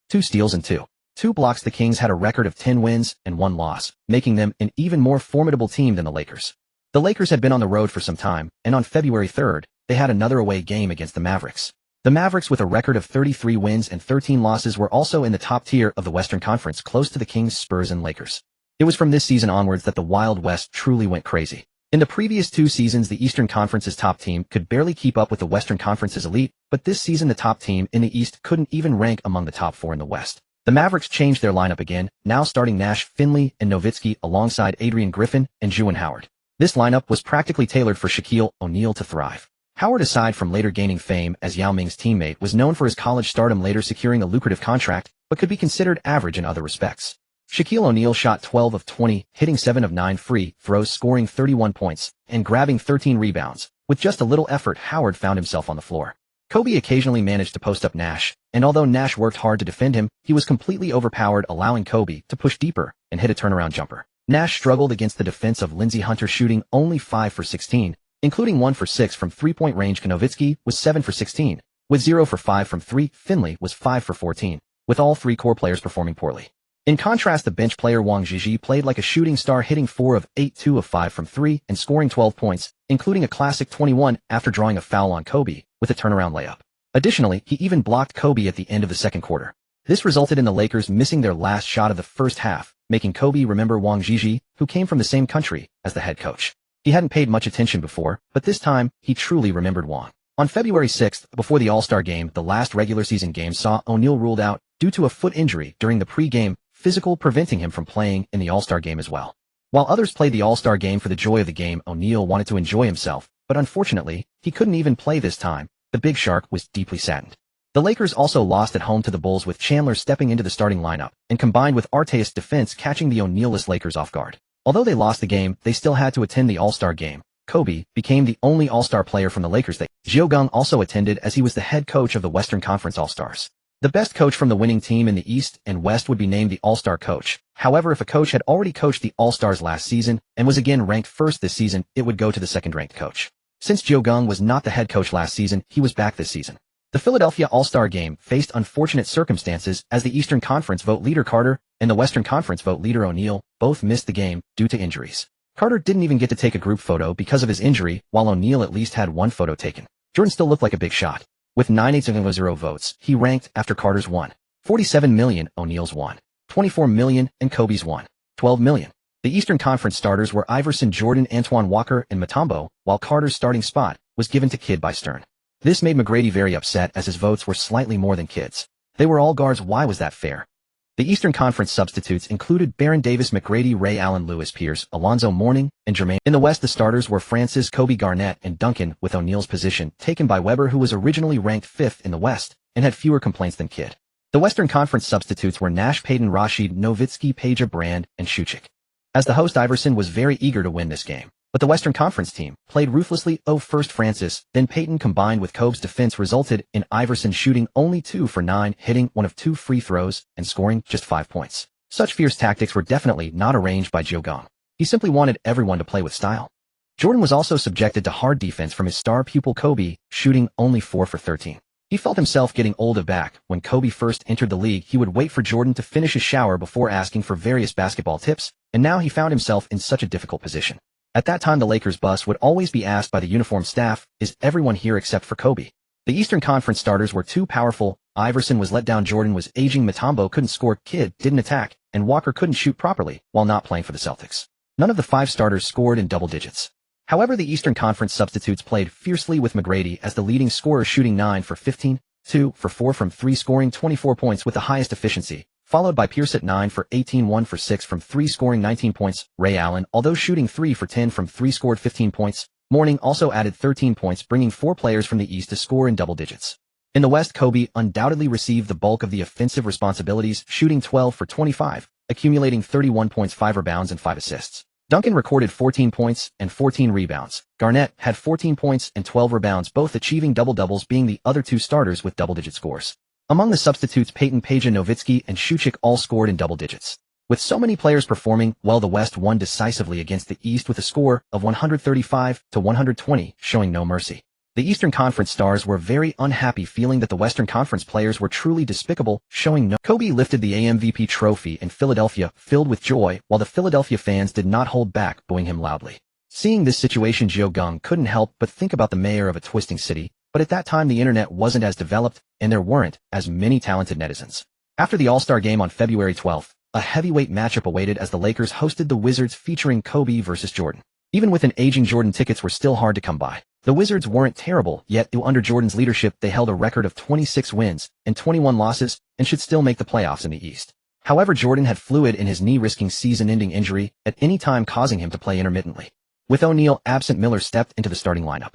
2 steals and 2 blocks, the Kings had a record of 10 wins and 1 loss, making them an even more formidable team than the Lakers. The Lakers had been on the road for some time, and on February 3rd, they had another away game against the Mavericks. The Mavericks, with a record of 33 wins and 13 losses, were also in the top tier of the Western Conference, close to the Kings, Spurs, and Lakers. It was from this season onwards that the Wild West truly went crazy. In the previous 2 seasons, the Eastern Conference's top team could barely keep up with the Western Conference's elite, but this season the top team in the East couldn't even rank among the top 4 in the West. The Mavericks changed their lineup again, now starting Nash, Finley, and Nowitzki alongside Adrian Griffin and Juwan Howard. This lineup was practically tailored for Shaquille O'Neal to thrive. Howard, aside from later gaining fame as Yao Ming's teammate, was known for his college stardom, later securing a lucrative contract, but could be considered average in other respects. Shaquille O'Neal shot 12 of 20, hitting 7 of 9 free throws, scoring 31 points, and grabbing 13 rebounds. With just a little effort, Howard found himself on the floor. Kobe occasionally managed to post up Nash, and although Nash worked hard to defend him, he was completely overpowered, allowing Kobe to push deeper and hit a turnaround jumper. Nash struggled against the defense of Lindsey Hunter, shooting only 5 for 16, including 1 for 6 from three-point range. Nowitzki was 7 for 16, with 0 for 5 from 3. Finley was 5 for 14, with all 3 core players performing poorly. In contrast, the bench player Wang Zhizhi played like a shooting star, hitting 4 of 8, 2 of 5 from 3, and scoring 12 points, including a classic 21 after drawing a foul on Kobe with a turnaround layup. Additionally, he even blocked Kobe at the end of the second quarter. This resulted in the Lakers missing their last shot of the first half, making Kobe remember Wang Zhizhi, who came from the same country as the head coach. He hadn't paid much attention before, but this time, he truly remembered Wang. On February 6th, before the All-Star game, the last regular season game saw O'Neal ruled out due to a foot injury during the pre-game physical, preventing him from playing in the All-Star game as well. While others played the All-Star game for the joy of the game, O'Neal wanted to enjoy himself, but unfortunately, he couldn't even play this time. The Big Shark was deeply saddened. The Lakers also lost at home to the Bulls, with Chandler stepping into the starting lineup, and combined with Arteas' defense catching the O'Neal-less Lakers off guard. Although they lost the game, they still had to attend the All-Star game. Kobe became the only All-Star player from the Lakers. Geng also attended, as he was the head coach of the Western Conference All-Stars. The best coach from the winning team in the East and West would be named the All-Star coach. However, if a coach had already coached the All-Stars last season and was again ranked first this season, it would go to the second-ranked coach. Since Geng was not the head coach last season, he was back this season. The Philadelphia All-Star game faced unfortunate circumstances, as the Eastern Conference vote leader Carter and the Western Conference vote leader O'Neal both missed the game due to injuries. Carter didn't even get to take a group photo because of his injury, while O'Neal at least had 1 photo taken. Jordan still looked like a big shot. With 9,800 votes, he ranked after Carter's 1.47 million, O'Neal's 1.24 million, and Kobe's 1.12 million. The Eastern Conference starters were Iverson, Jordan, Antoine Walker, and Mutombo, while Carter's starting spot was given to Kidd by Stern. This made McGrady very upset, as his votes were slightly more than Kidd's. They were all guards. Why was that fair? The Eastern Conference substitutes included Baron Davis, McGrady, Ray Allen, Lewis Pierce, Alonzo Mourning, and Jermaine. In the West, the starters were Francis, Kobe, Garnett, and Duncan, with O'Neal's position taken by Webber, who was originally ranked 5th in the West and had fewer complaints than Kidd. The Western Conference substitutes were Nash, Payton, Rashid, Nowitzki, Peja, Brand, and Shuchik. As the host, Iverson was very eager to win this game, but the Western Conference team played ruthlessly. First Francis, then Payton, combined with Kobe's defense, resulted in Iverson shooting only 2 for 9, hitting 1 of 2 free throws, and scoring just 5 points. Such fierce tactics were definitely not arranged by Geng. He simply wanted everyone to play with style. Jordan was also subjected to hard defense from his star pupil Kobe, shooting only 4 for 13. He felt himself getting old back. When Kobe first entered the league, he would wait for Jordan to finish his shower before asking for various basketball tips, and now he found himself in such a difficult position. At that time, the Lakers bus would always be asked by the uniform staff, is everyone here except for Kobe? The Eastern Conference starters were too powerful. Iverson was let down, Jordan was aging, Mutombo couldn't score, Kidd didn't attack, and Walker couldn't shoot properly while not playing for the Celtics. None of the 5 starters scored in double digits. However, the Eastern Conference substitutes played fiercely, with McGrady as the leading scorer, shooting 9 for 15, 2 for 4 from 3, scoring 24 points with the highest efficiency, followed by Pierce at 9 for 18, 1 for 6 from 3, scoring 19 points. Ray Allen, although shooting 3 for 10 from 3, scored 15 points. Mourning also added 13 points, bringing 4 players from the East to score in double digits. In the West, Kobe undoubtedly received the bulk of the offensive responsibilities, shooting 12 for 25, accumulating 31 points, 5 rebounds, and 5 assists. Duncan recorded 14 points and 14 rebounds. Garnett had 14 points and 12 rebounds, both achieving double-doubles, being the other 2 starters with double-digit scores. Among the substitutes, Peyton, Peja, Nowitzki, and Shuchik all scored in double digits. With so many players performing well, the West won decisively against the East with a score of 135-120, showing no mercy. The Eastern Conference stars were very unhappy, feeling that the Western Conference players were truly despicable, showing no. Kobe lifted the MVP trophy in Philadelphia, filled with joy, while the Philadelphia fans did not hold back, booing him loudly. Seeing this situation, Geng couldn't help but think about the mayor of a twisting city, but at that time the internet wasn't as developed, and there weren't as many talented netizens. After the All-Star game on February 12th, a heavyweight matchup awaited as the Lakers hosted the Wizards, featuring Kobe versus Jordan. Even with an aging Jordan, tickets were still hard to come by. The Wizards weren't terrible, yet under Jordan's leadership they held a record of 26 wins and 21 losses and should still make the playoffs in the East. However, Jordan had fluid in his knee, risking season-ending injury at any time, causing him to play intermittently. With O'Neal absent, Miller stepped into the starting lineup.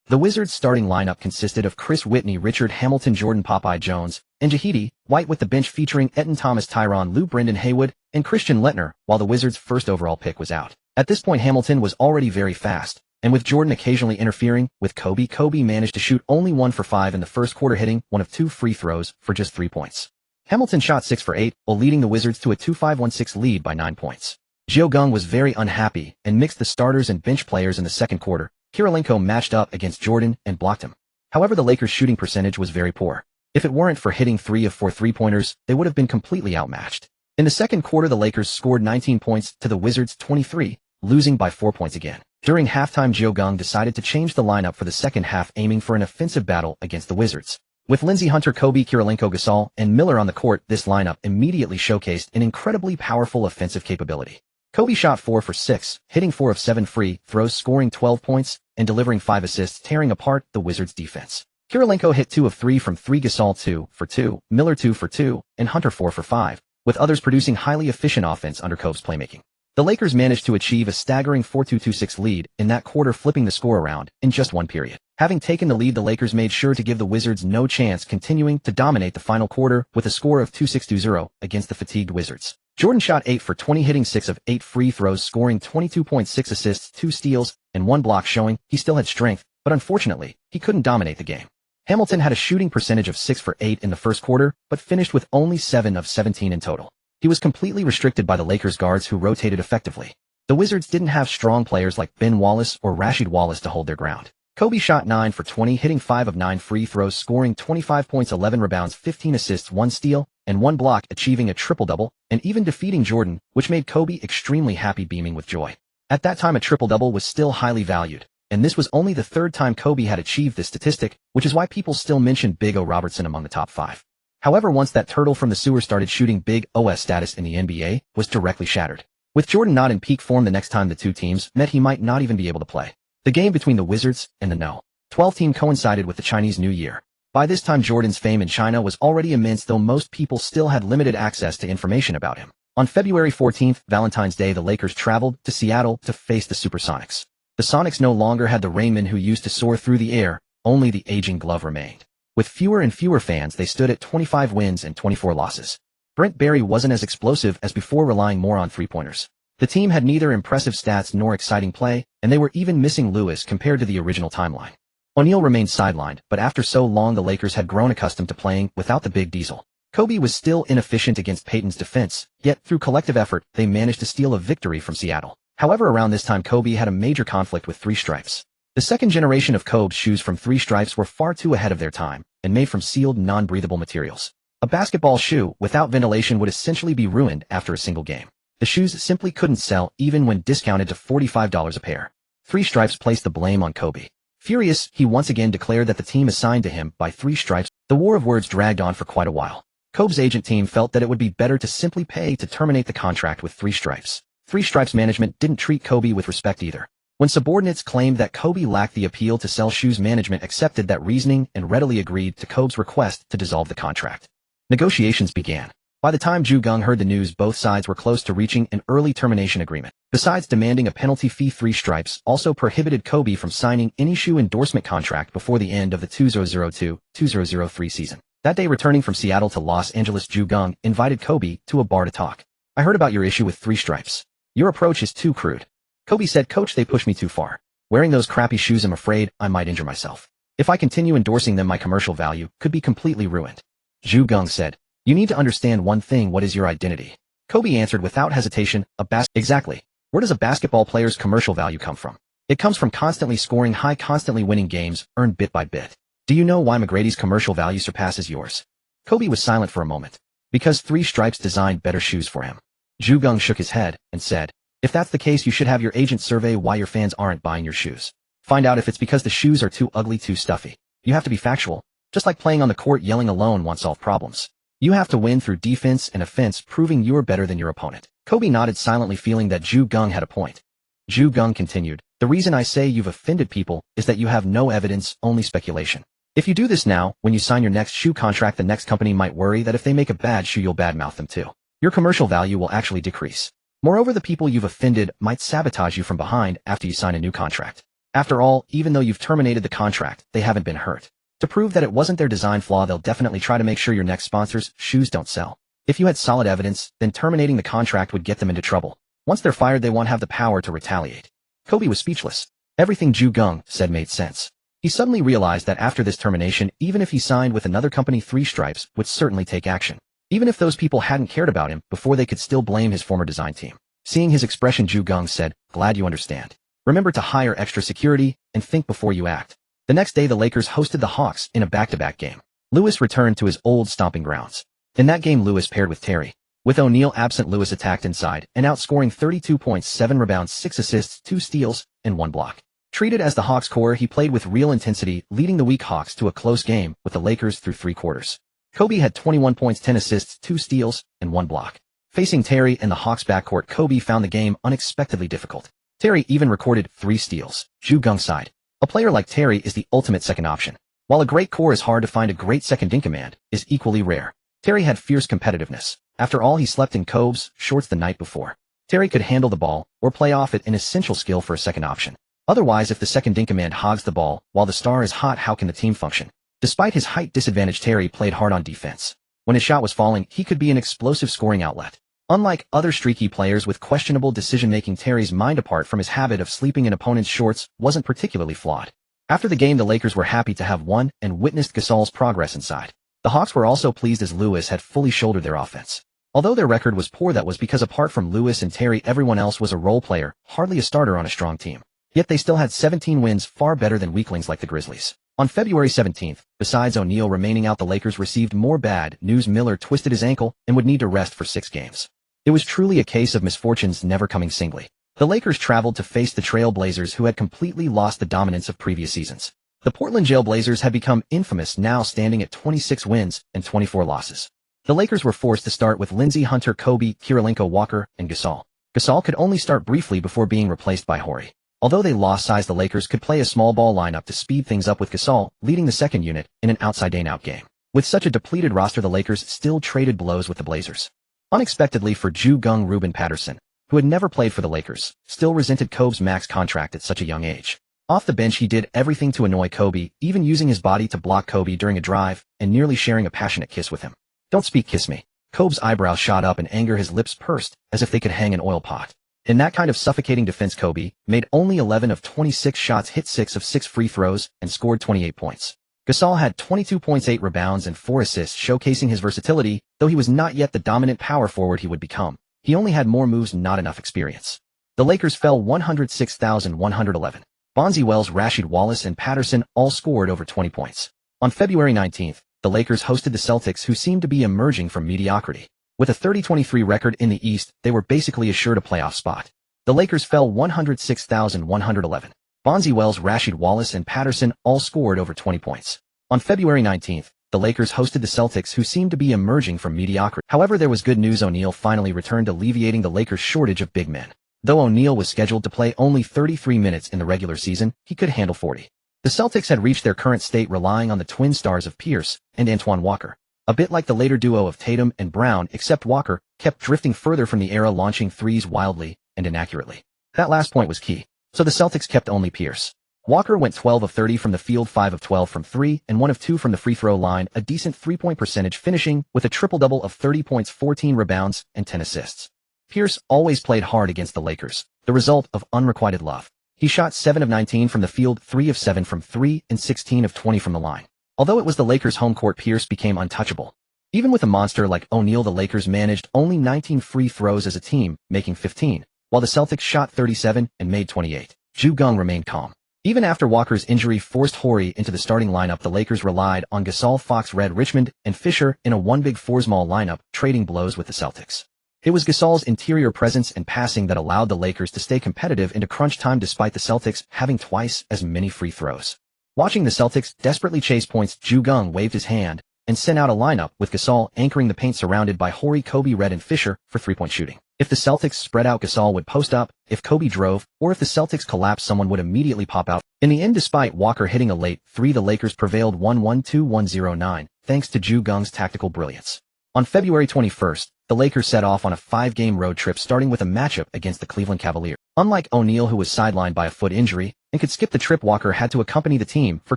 The Wizards' starting lineup consisted of Chris Whitney, Richard Hamilton, Jordan Popeye Jones, and Jahidi White, with the bench featuring Etan Thomas, Tyronn Lue, Brendan Haywood, and Christian Leitner, while the Wizards' first overall pick was out. At this point, Hamilton was already very fast, and with Jordan occasionally interfering with Kobe managed to shoot only 1 for 5 in the first quarter, hitting 1 of 2 free throws for just 3 points. Hamilton shot 6 for 8, while leading the Wizards to a 2-5-1-6 lead by 9 points. Geng was very unhappy and mixed the starters and bench players in the second quarter. Kirilenko matched up against Jordan and blocked him. However, the Lakers' shooting percentage was very poor. If it weren't for hitting 3 of 4 3-pointers, they would have been completely outmatched. In the second quarter, the Lakers scored 19 points to the Wizards' 23, losing by 4 points again. During halftime, Geng decided to change the lineup for the second half, aiming for an offensive battle against the Wizards. With Lindsey Hunter, Kobe, Kirilenko, Gasol, and Miller on the court, this lineup immediately showcased an incredibly powerful offensive capability. Kobe shot 4 for 6, hitting 4 of 7 free throws, scoring 12 points, and delivering 5 assists, tearing apart the Wizards' defense. Kirilenko hit 2 of 3 from 3, Gasol 2 for 2, Miller 2 for 2, and Hunter 4 for 5, with others producing highly efficient offense under Kobe's playmaking. The Lakers managed to achieve a staggering 4-2-2-6 lead in that quarter, flipping the score around in just 1 period. Having taken the lead, the Lakers made sure to give the Wizards no chance, continuing to dominate the final quarter with a score of 2-6-2-0 against the fatigued Wizards. Jordan shot 8 for 20, hitting 6 of 8 free throws, scoring 22.6 assists, 2 steals, and 1 block, showing he still had strength, but unfortunately, he couldn't dominate the game. Hamilton had a shooting percentage of 6 for 8 in the first quarter, but finished with only 7 of 17 in total. He was completely restricted by the Lakers' guards, who rotated effectively. The Wizards didn't have strong players like Ben Wallace or Rasheed Wallace to hold their ground. Kobe shot 9 for 20, hitting 5 of 9 free throws, scoring 25 points, 11 rebounds, 15 assists, 1 steal, and 1 block, achieving a triple-double, and even defeating Jordan, which made Kobe extremely happy, beaming with joy. At that time, a triple-double was still highly valued, and this was only the 3rd time Kobe had achieved this statistic, which is why people still mention Big O Robertson among the top 5. However, once that turtle from the sewer started shooting, Big O's status in the NBA was directly shattered. With Jordan not in peak form, the next time the two teams met, he might not even be able to play. The game between the Wizards and the No. 12 team coincided with the Chinese New Year. By this time, Jordan's fame in China was already immense, though most people still had limited access to information about him. On February 14th, Valentine's Day, the Lakers traveled to Seattle to face the Supersonics. The Sonics no longer had the Raymond who used to soar through the air, only the aging glove remained. With fewer and fewer fans, they stood at 25 wins and 24 losses. Brent Barry wasn't as explosive as before, relying more on three-pointers. The team had neither impressive stats nor exciting play, and they were even missing Lewis compared to the original timeline. O'Neal remained sidelined, but after so long the Lakers had grown accustomed to playing without the big diesel. Kobe was still inefficient against Peyton's defense, yet through collective effort they managed to steal a victory from Seattle. However, around this time Kobe had a major conflict with Three Stripes. The second generation of Kobe's shoes from Three Stripes were far too ahead of their time, and made from sealed, non-breathable materials. A basketball shoe without ventilation would essentially be ruined after a single game. The shoes simply couldn't sell even when discounted to $45 a pair. Three Stripes placed the blame on Kobe. Furious, he once again declared that the team assigned to him by Three Stripes. The war of words dragged on for quite a while. Kobe's agent team felt that it would be better to simply pay to terminate the contract with Three Stripes. Three Stripes management didn't treat Kobe with respect either. When subordinates claimed that Kobe lacked the appeal to sell shoes, management accepted that reasoning and readily agreed to Kobe's request to dissolve the contract. Negotiations began. By the time Geng heard the news, both sides were close to reaching an early termination agreement. Besides demanding a penalty fee, Three Stripes also prohibited Kobe from signing any shoe endorsement contract before the end of the 2002-2003 season. That day, returning from Seattle to Los Angeles, Geng invited Kobe to a bar to talk. "I heard about your issue with Three Stripes. Your approach is too crude." Kobe said, "Coach, they push me too far. Wearing those crappy shoes, I'm afraid I might injure myself. If I continue endorsing them, my commercial value could be completely ruined." Geng said, "You need to understand one thing. What is your identity?" Kobe answered without hesitation, Exactly. Where does a basketball player's commercial value come from? It comes from constantly scoring high, constantly winning games, earned bit by bit. Do you know why McGrady's commercial value surpasses yours?" Kobe was silent for a moment. "Because Three Stripes designed better shoes for him." Geng shook his head and said, "If that's the case, you should have your agent survey why your fans aren't buying your shoes. Find out if it's because the shoes are too ugly, too stuffy. You have to be factual. Just like playing on the court, yelling alone won't solve problems. You have to win through defense and offense, proving you're better than your opponent." Kobe nodded silently, feeling that Geng had a point. Geng continued, "The reason I say you've offended people is that you have no evidence, only speculation. If you do this now, when you sign your next shoe contract, the next company might worry that if they make a bad shoe, you'll badmouth them too. Your commercial value will actually decrease. Moreover, the people you've offended might sabotage you from behind after you sign a new contract. After all, even though you've terminated the contract, they haven't been hurt. To prove that it wasn't their design flaw, they'll definitely try to make sure your next sponsor's shoes don't sell. If you had solid evidence, then terminating the contract would get them into trouble. Once they're fired, they won't have the power to retaliate." Kobe was speechless. Everything Geng said made sense. He suddenly realized that after this termination, even if he signed with another company, Three Stripes would certainly take action. Even if those people hadn't cared about him before, they could still blame his former design team. Seeing his expression, Geng said, "Glad you understand. Remember to hire extra security and think before you act." The next day, the Lakers hosted the Hawks in a back-to-back game. Lewis returned to his old stomping grounds. In that game, Lewis paired with Terry. With O'Neal absent, Lewis attacked inside and outscoring 32 points, 7 rebounds, 6 assists, 2 steals, and 1 block. Treated as the Hawks core, he played with real intensity, leading the weak Hawks to a close game with the Lakers through 3 quarters. Kobe had 21 points, 10 assists, 2 steals, and 1 block. Facing Terry and the Hawks backcourt, Kobe found the game unexpectedly difficult. Terry even recorded 3 steals. Geng sighed. A player like Terry is the ultimate second option. While a great core is hard to find, a great second-in-command is equally rare. Terry had fierce competitiveness. After all, he slept in Kobe's shorts the night before. Terry could handle the ball or play off it, an essential skill for a second option. Otherwise, if the second-in-command hogs the ball while the star is hot, how can the team function? Despite his height disadvantage, Terry played hard on defense. When his shot was falling, he could be an explosive scoring outlet. Unlike other streaky players with questionable decision-making, Terry's mind, apart from his habit of sleeping in opponents' shorts, wasn't particularly flawed. After the game, the Lakers were happy to have won and witnessed Gasol's progress inside. The Hawks were also pleased as Lewis had fully shouldered their offense. Although their record was poor, that was because apart from Lewis and Terry, everyone else was a role player, hardly a starter on a strong team. Yet they still had 17 wins, far better than weaklings like the Grizzlies. On February 17th, besides O'Neal remaining out, the Lakers received more bad news. Miller twisted his ankle and would need to rest for 6 games. It was truly a case of misfortunes never coming singly. The Lakers traveled to face the Trail Blazers, who had completely lost the dominance of previous seasons. The Portland Jail Blazers had become infamous, now standing at 26 wins and 24 losses. The Lakers were forced to start with Lindsey Hunter, Kobe, Kirilenko, Walker, and Gasol. Gasol could only start briefly before being replaced by Horry. Although they lost size, the Lakers could play a small ball lineup to speed things up, with Gasol leading the second unit in an outside-in-out game. With such a depleted roster, the Lakers still traded blows with the Blazers. Unexpectedly for Geng, Ruben Patterson, who had never played for the Lakers, still resented Kobe's max contract at such a young age. Off the bench, he did everything to annoy Kobe, even using his body to block Kobe during a drive and nearly sharing a passionate kiss with him. "Don't speak, kiss me." Kobe's eyebrows shot up in anger, his lips pursed as if they could hang an oil pot. In that kind of suffocating defense, Kobe made only 11 of 26 shots, hit 6 of 6 free throws, and scored 28 points. Gasol had 22 points, 8 rebounds, and 4 assists, showcasing his versatility. Though he was not yet the dominant power forward he would become, he only had more moves, not enough experience. The Lakers fell 106,111. Bonzi Wells, Rasheed Wallace, and Patterson all scored over 20 points. On February 19th, the Lakers hosted the Celtics, who seemed to be emerging from mediocrity. With a 30-23 record in the East, they were basically assured a playoff spot. The Lakers fell 106,111. Bonzi Wells, Rasheed Wallace, and Patterson all scored over 20 points. On February 19th, the Lakers hosted the Celtics, who seemed to be emerging from mediocrity. However, there was good news. O'Neal finally returned, alleviating the Lakers' shortage of big men. Though O'Neal was scheduled to play only 33 minutes in the regular season, he could handle 40. The Celtics had reached their current state relying on the twin stars of Pierce and Antoine Walker. A bit like the later duo of Tatum and Brown, except Walker kept drifting further from the era, launching threes wildly and inaccurately. That last point was key. So the Celtics kept only Pierce. Walker went 12 of 30 from the field, 5 of 12 from 3, and 1 of 2 from the free throw line, a decent three-point percentage, finishing with a triple-double of 30 points, 14 rebounds, and 10 assists. Pierce always played hard against the Lakers, the result of unrequited love. He shot 7 of 19 from the field, 3 of 7 from 3, and 16 of 20 from the line. Although it was the Lakers' home court, Pierce became untouchable. Even with a monster like O'Neal, the Lakers managed only 19 free throws as a team, making 15, while the Celtics shot 37 and made 28. Geng remained calm. Even after Walker's injury forced Horry into the starting lineup, the Lakers relied on Gasol, Fox, Red, Richmond, and Fisher in a 1-big-4-small lineup, trading blows with the Celtics. It was Gasol's interior presence and passing that allowed the Lakers to stay competitive into crunch time despite the Celtics having twice as many free throws. Watching the Celtics desperately chase points, Geng waved his hand and sent out a lineup with Gasol anchoring the paint, surrounded by Horry, Kobe, Red, and Fisher for three-point shooting. If the Celtics spread out, Gasol would post up. If Kobe drove, or if the Celtics collapsed, someone would immediately pop out. In the end, despite Walker hitting a late three, the Lakers prevailed 112-109, thanks to Geng's tactical brilliance. On February 21st, the Lakers set off on a 5-game road trip, starting with a matchup against the Cleveland Cavaliers. Unlike O'Neal, who was sidelined by a foot injury and could skip the trip, Walker had to accompany the team for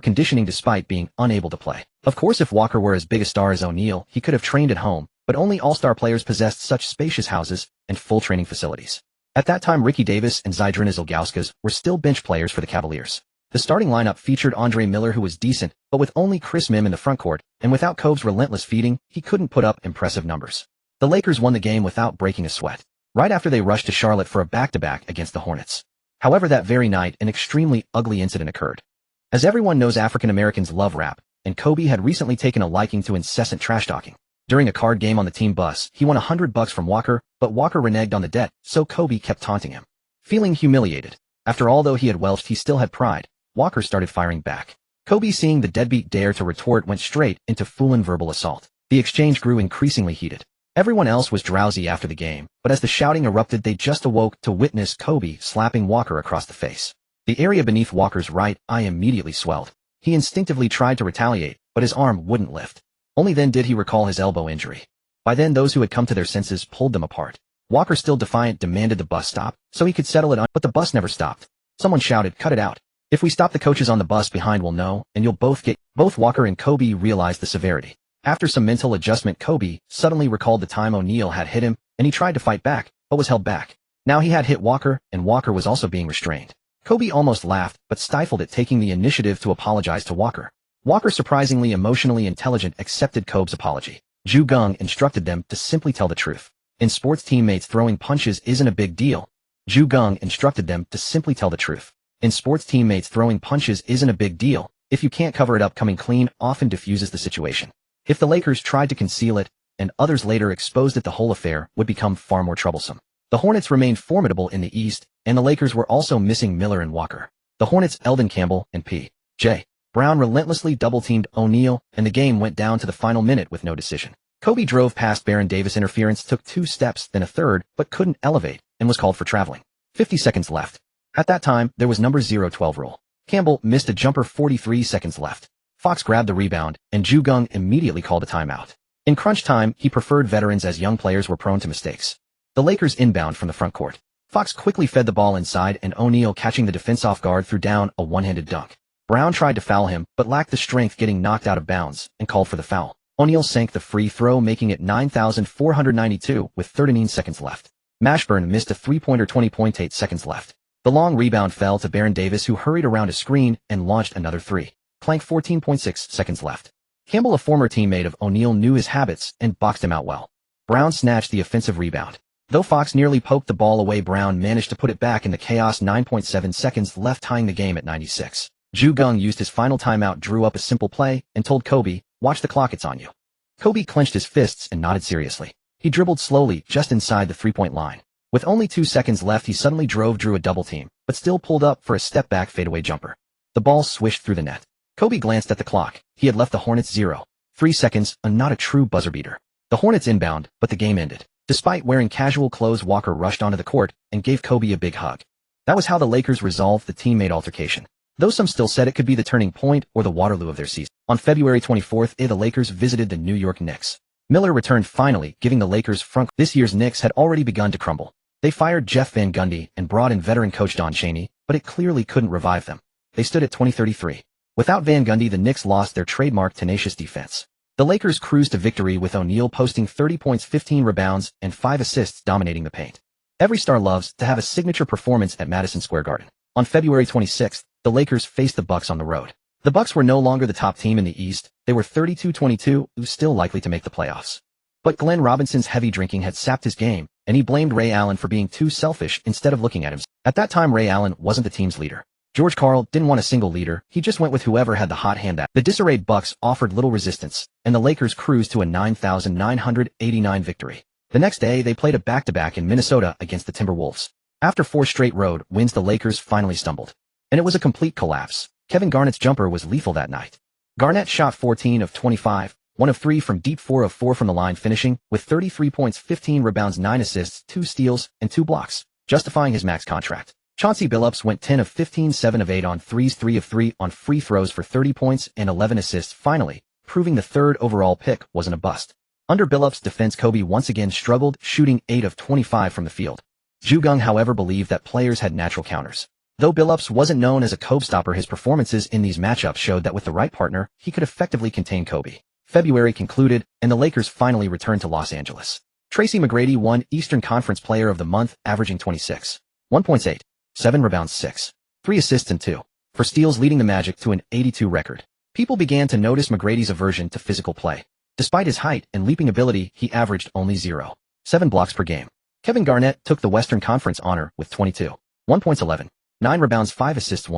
conditioning despite being unable to play. Of course, if Walker were as big a star as O'Neal, he could have trained at home, but only all-star players possessed such spacious houses and full training facilities. At that time, Ricky Davis and Zydrunas Ilgauskas were still bench players for the Cavaliers. The starting lineup featured Andre Miller, who was decent, but with only Chris Mim in the frontcourt, and without Kobe's relentless feeding, he couldn't put up impressive numbers. The Lakers won the game without breaking a sweat, right after they rushed to Charlotte for a back-to-back against the Hornets. However, that very night, an extremely ugly incident occurred. As everyone knows, African Americans love rap, and Kobe had recently taken a liking to incessant trash-talking. During a card game on the team bus, he won $100 from Walker, but Walker reneged on the debt, so Kobe kept taunting him. Feeling humiliated, after all, though he had welched, he still had pride, Walker started firing back. Kobe, seeing the deadbeat dare to retort, went straight into full-on verbal assault. The exchange grew increasingly heated. Everyone else was drowsy after the game, but as the shouting erupted, they just awoke to witness Kobe slapping Walker across the face. The area beneath Walker's right eye immediately swelled. He instinctively tried to retaliate, but his arm wouldn't lift. Only then did he recall his elbow injury. By then, those who had come to their senses pulled them apart. Walker, still defiant, demanded the bus stop, so he could settle it on, but the bus never stopped. Someone shouted, "Cut it out. If we stop, the coaches on the bus behind will know, and you'll both get..." Both Walker and Kobe realized the severity. After some mental adjustment, Kobe suddenly recalled the time O'Neal had hit him, and he tried to fight back, but was held back. Now he had hit Walker, and Walker was also being restrained. Kobe almost laughed, but stifled it, taking the initiative to apologize to Walker. Walker, surprisingly emotionally intelligent, accepted Kobe's apology. Geng instructed them to simply tell the truth. In sports, teammates throwing punches isn't a big deal. Geng instructed them to simply tell the truth. In sports, teammates throwing punches isn't a big deal. If you can't cover it up, coming clean often diffuses the situation. If the Lakers tried to conceal it, and others later exposed it, the whole affair would become far more troublesome. The Hornets remained formidable in the East, and the Lakers were also missing Miller and Walker. The Hornets, Eldon Campbell and P.J. Brown relentlessly double-teamed O'Neal, and the game went down to the final minute with no decision. Kobe drove past Baron Davis, interference, took 2 steps, then a third, but couldn't elevate, and was called for traveling. 50 seconds left. At that time, there was number 0-12 rule. Campbell missed a jumper, 43 seconds left. Fox grabbed the rebound, and Geng immediately called a timeout. In crunch time, he preferred veterans as young players were prone to mistakes. The Lakers inbound from the front court. Fox quickly fed the ball inside, and O'Neal, catching the defense off guard, threw down a one-handed dunk. Brown tried to foul him, but lacked the strength, getting knocked out of bounds, and called for the foul. O'Neal sank the free throw, making it 9,492 with 39 seconds left. Mashburn missed a three-pointer, 20.8 seconds left. The long rebound fell to Baron Davis, who hurried around a screen and launched another three. Clank, 14.6 seconds left. Campbell, a former teammate of O'Neal, knew his habits and boxed him out well. Brown snatched the offensive rebound. Though Fox nearly poked the ball away, Brown managed to put it back in the chaos. 9.7 seconds left, tying the game at 96. Geng used his final timeout, drew up a simple play, and told Kobe, "Watch the clock, it's on you." Kobe clenched his fists and nodded seriously. He dribbled slowly just inside the three-point line. With only 2 seconds left, he suddenly drew a double team, but still pulled up for a step-back fadeaway jumper. The ball swished through the net. Kobe glanced at the clock. He had left the Hornets 0.3 seconds, not a true buzzer beater. The Hornets inbound, but the game ended. Despite wearing casual clothes, Walker rushed onto the court and gave Kobe a big hug. That was how the Lakers resolved the teammate altercation, though some still said it could be the turning point or the Waterloo of their season. On February 24th, the Lakers visited the New York Knicks. Miller returned finally, giving the Lakers front. This year's Knicks had already begun to crumble. They fired Jeff Van Gundy and brought in veteran coach Don Chaney, but it clearly couldn't revive them. They stood at 20-33. Without Van Gundy, the Knicks lost their trademark tenacious defense. The Lakers cruised to victory with O'Neal posting 30 points, 15 rebounds, and 5 assists, dominating the paint. Every star loves to have a signature performance at Madison Square Garden. On February 26th, the Lakers faced the Bucks on the road. The Bucks were no longer the top team in the East. They were 32-22, still likely to make the playoffs. But Glenn Robinson's heavy drinking had sapped his game, and he blamed Ray Allen for being too selfish instead of looking at himself. At that time, Ray Allen wasn't the team's leader. George Karl didn't want a single leader, he just went with whoever had the hot hand. The disarrayed Bucks offered little resistance, and the Lakers cruised to a 9,989 victory. The next day, they played a back-to-back in Minnesota against the Timberwolves. After 4 straight road wins, the Lakers finally stumbled. And it was a complete collapse. Kevin Garnett's jumper was lethal that night. Garnett shot 14 of 25, 1 of 3 from deep, 4 of 4 from the line, finishing with 33 points, 15 rebounds, 9 assists, 2 steals, and 2 blocks, justifying his max contract. Chauncey Billups went 10 of 15, 7 of 8 on threes, 3 of 3 on free throws for 30 points and 11 assists, finally, proving the third overall pick wasn't a bust. Under Billups' defense, Kobe once again struggled, shooting 8 of 25 from the field. Geng, however, believed that players had natural counters. Though Billups wasn't known as a Kobe stopper, his performances in these matchups showed that with the right partner, he could effectively contain Kobe. February concluded, and the Lakers finally returned to Los Angeles. Tracy McGrady won Eastern Conference Player of the Month, averaging 26, 1 points, 8, 7 rebounds, 6, 3 assists and 2 for steals, leading the Magic to an 82 record. People began to notice McGrady's aversion to physical play. Despite his height and leaping ability, he averaged only 0.7 blocks per game. Kevin Garnett took the Western Conference honor with 22, 1 points, 11, 9 rebounds, 5 assists,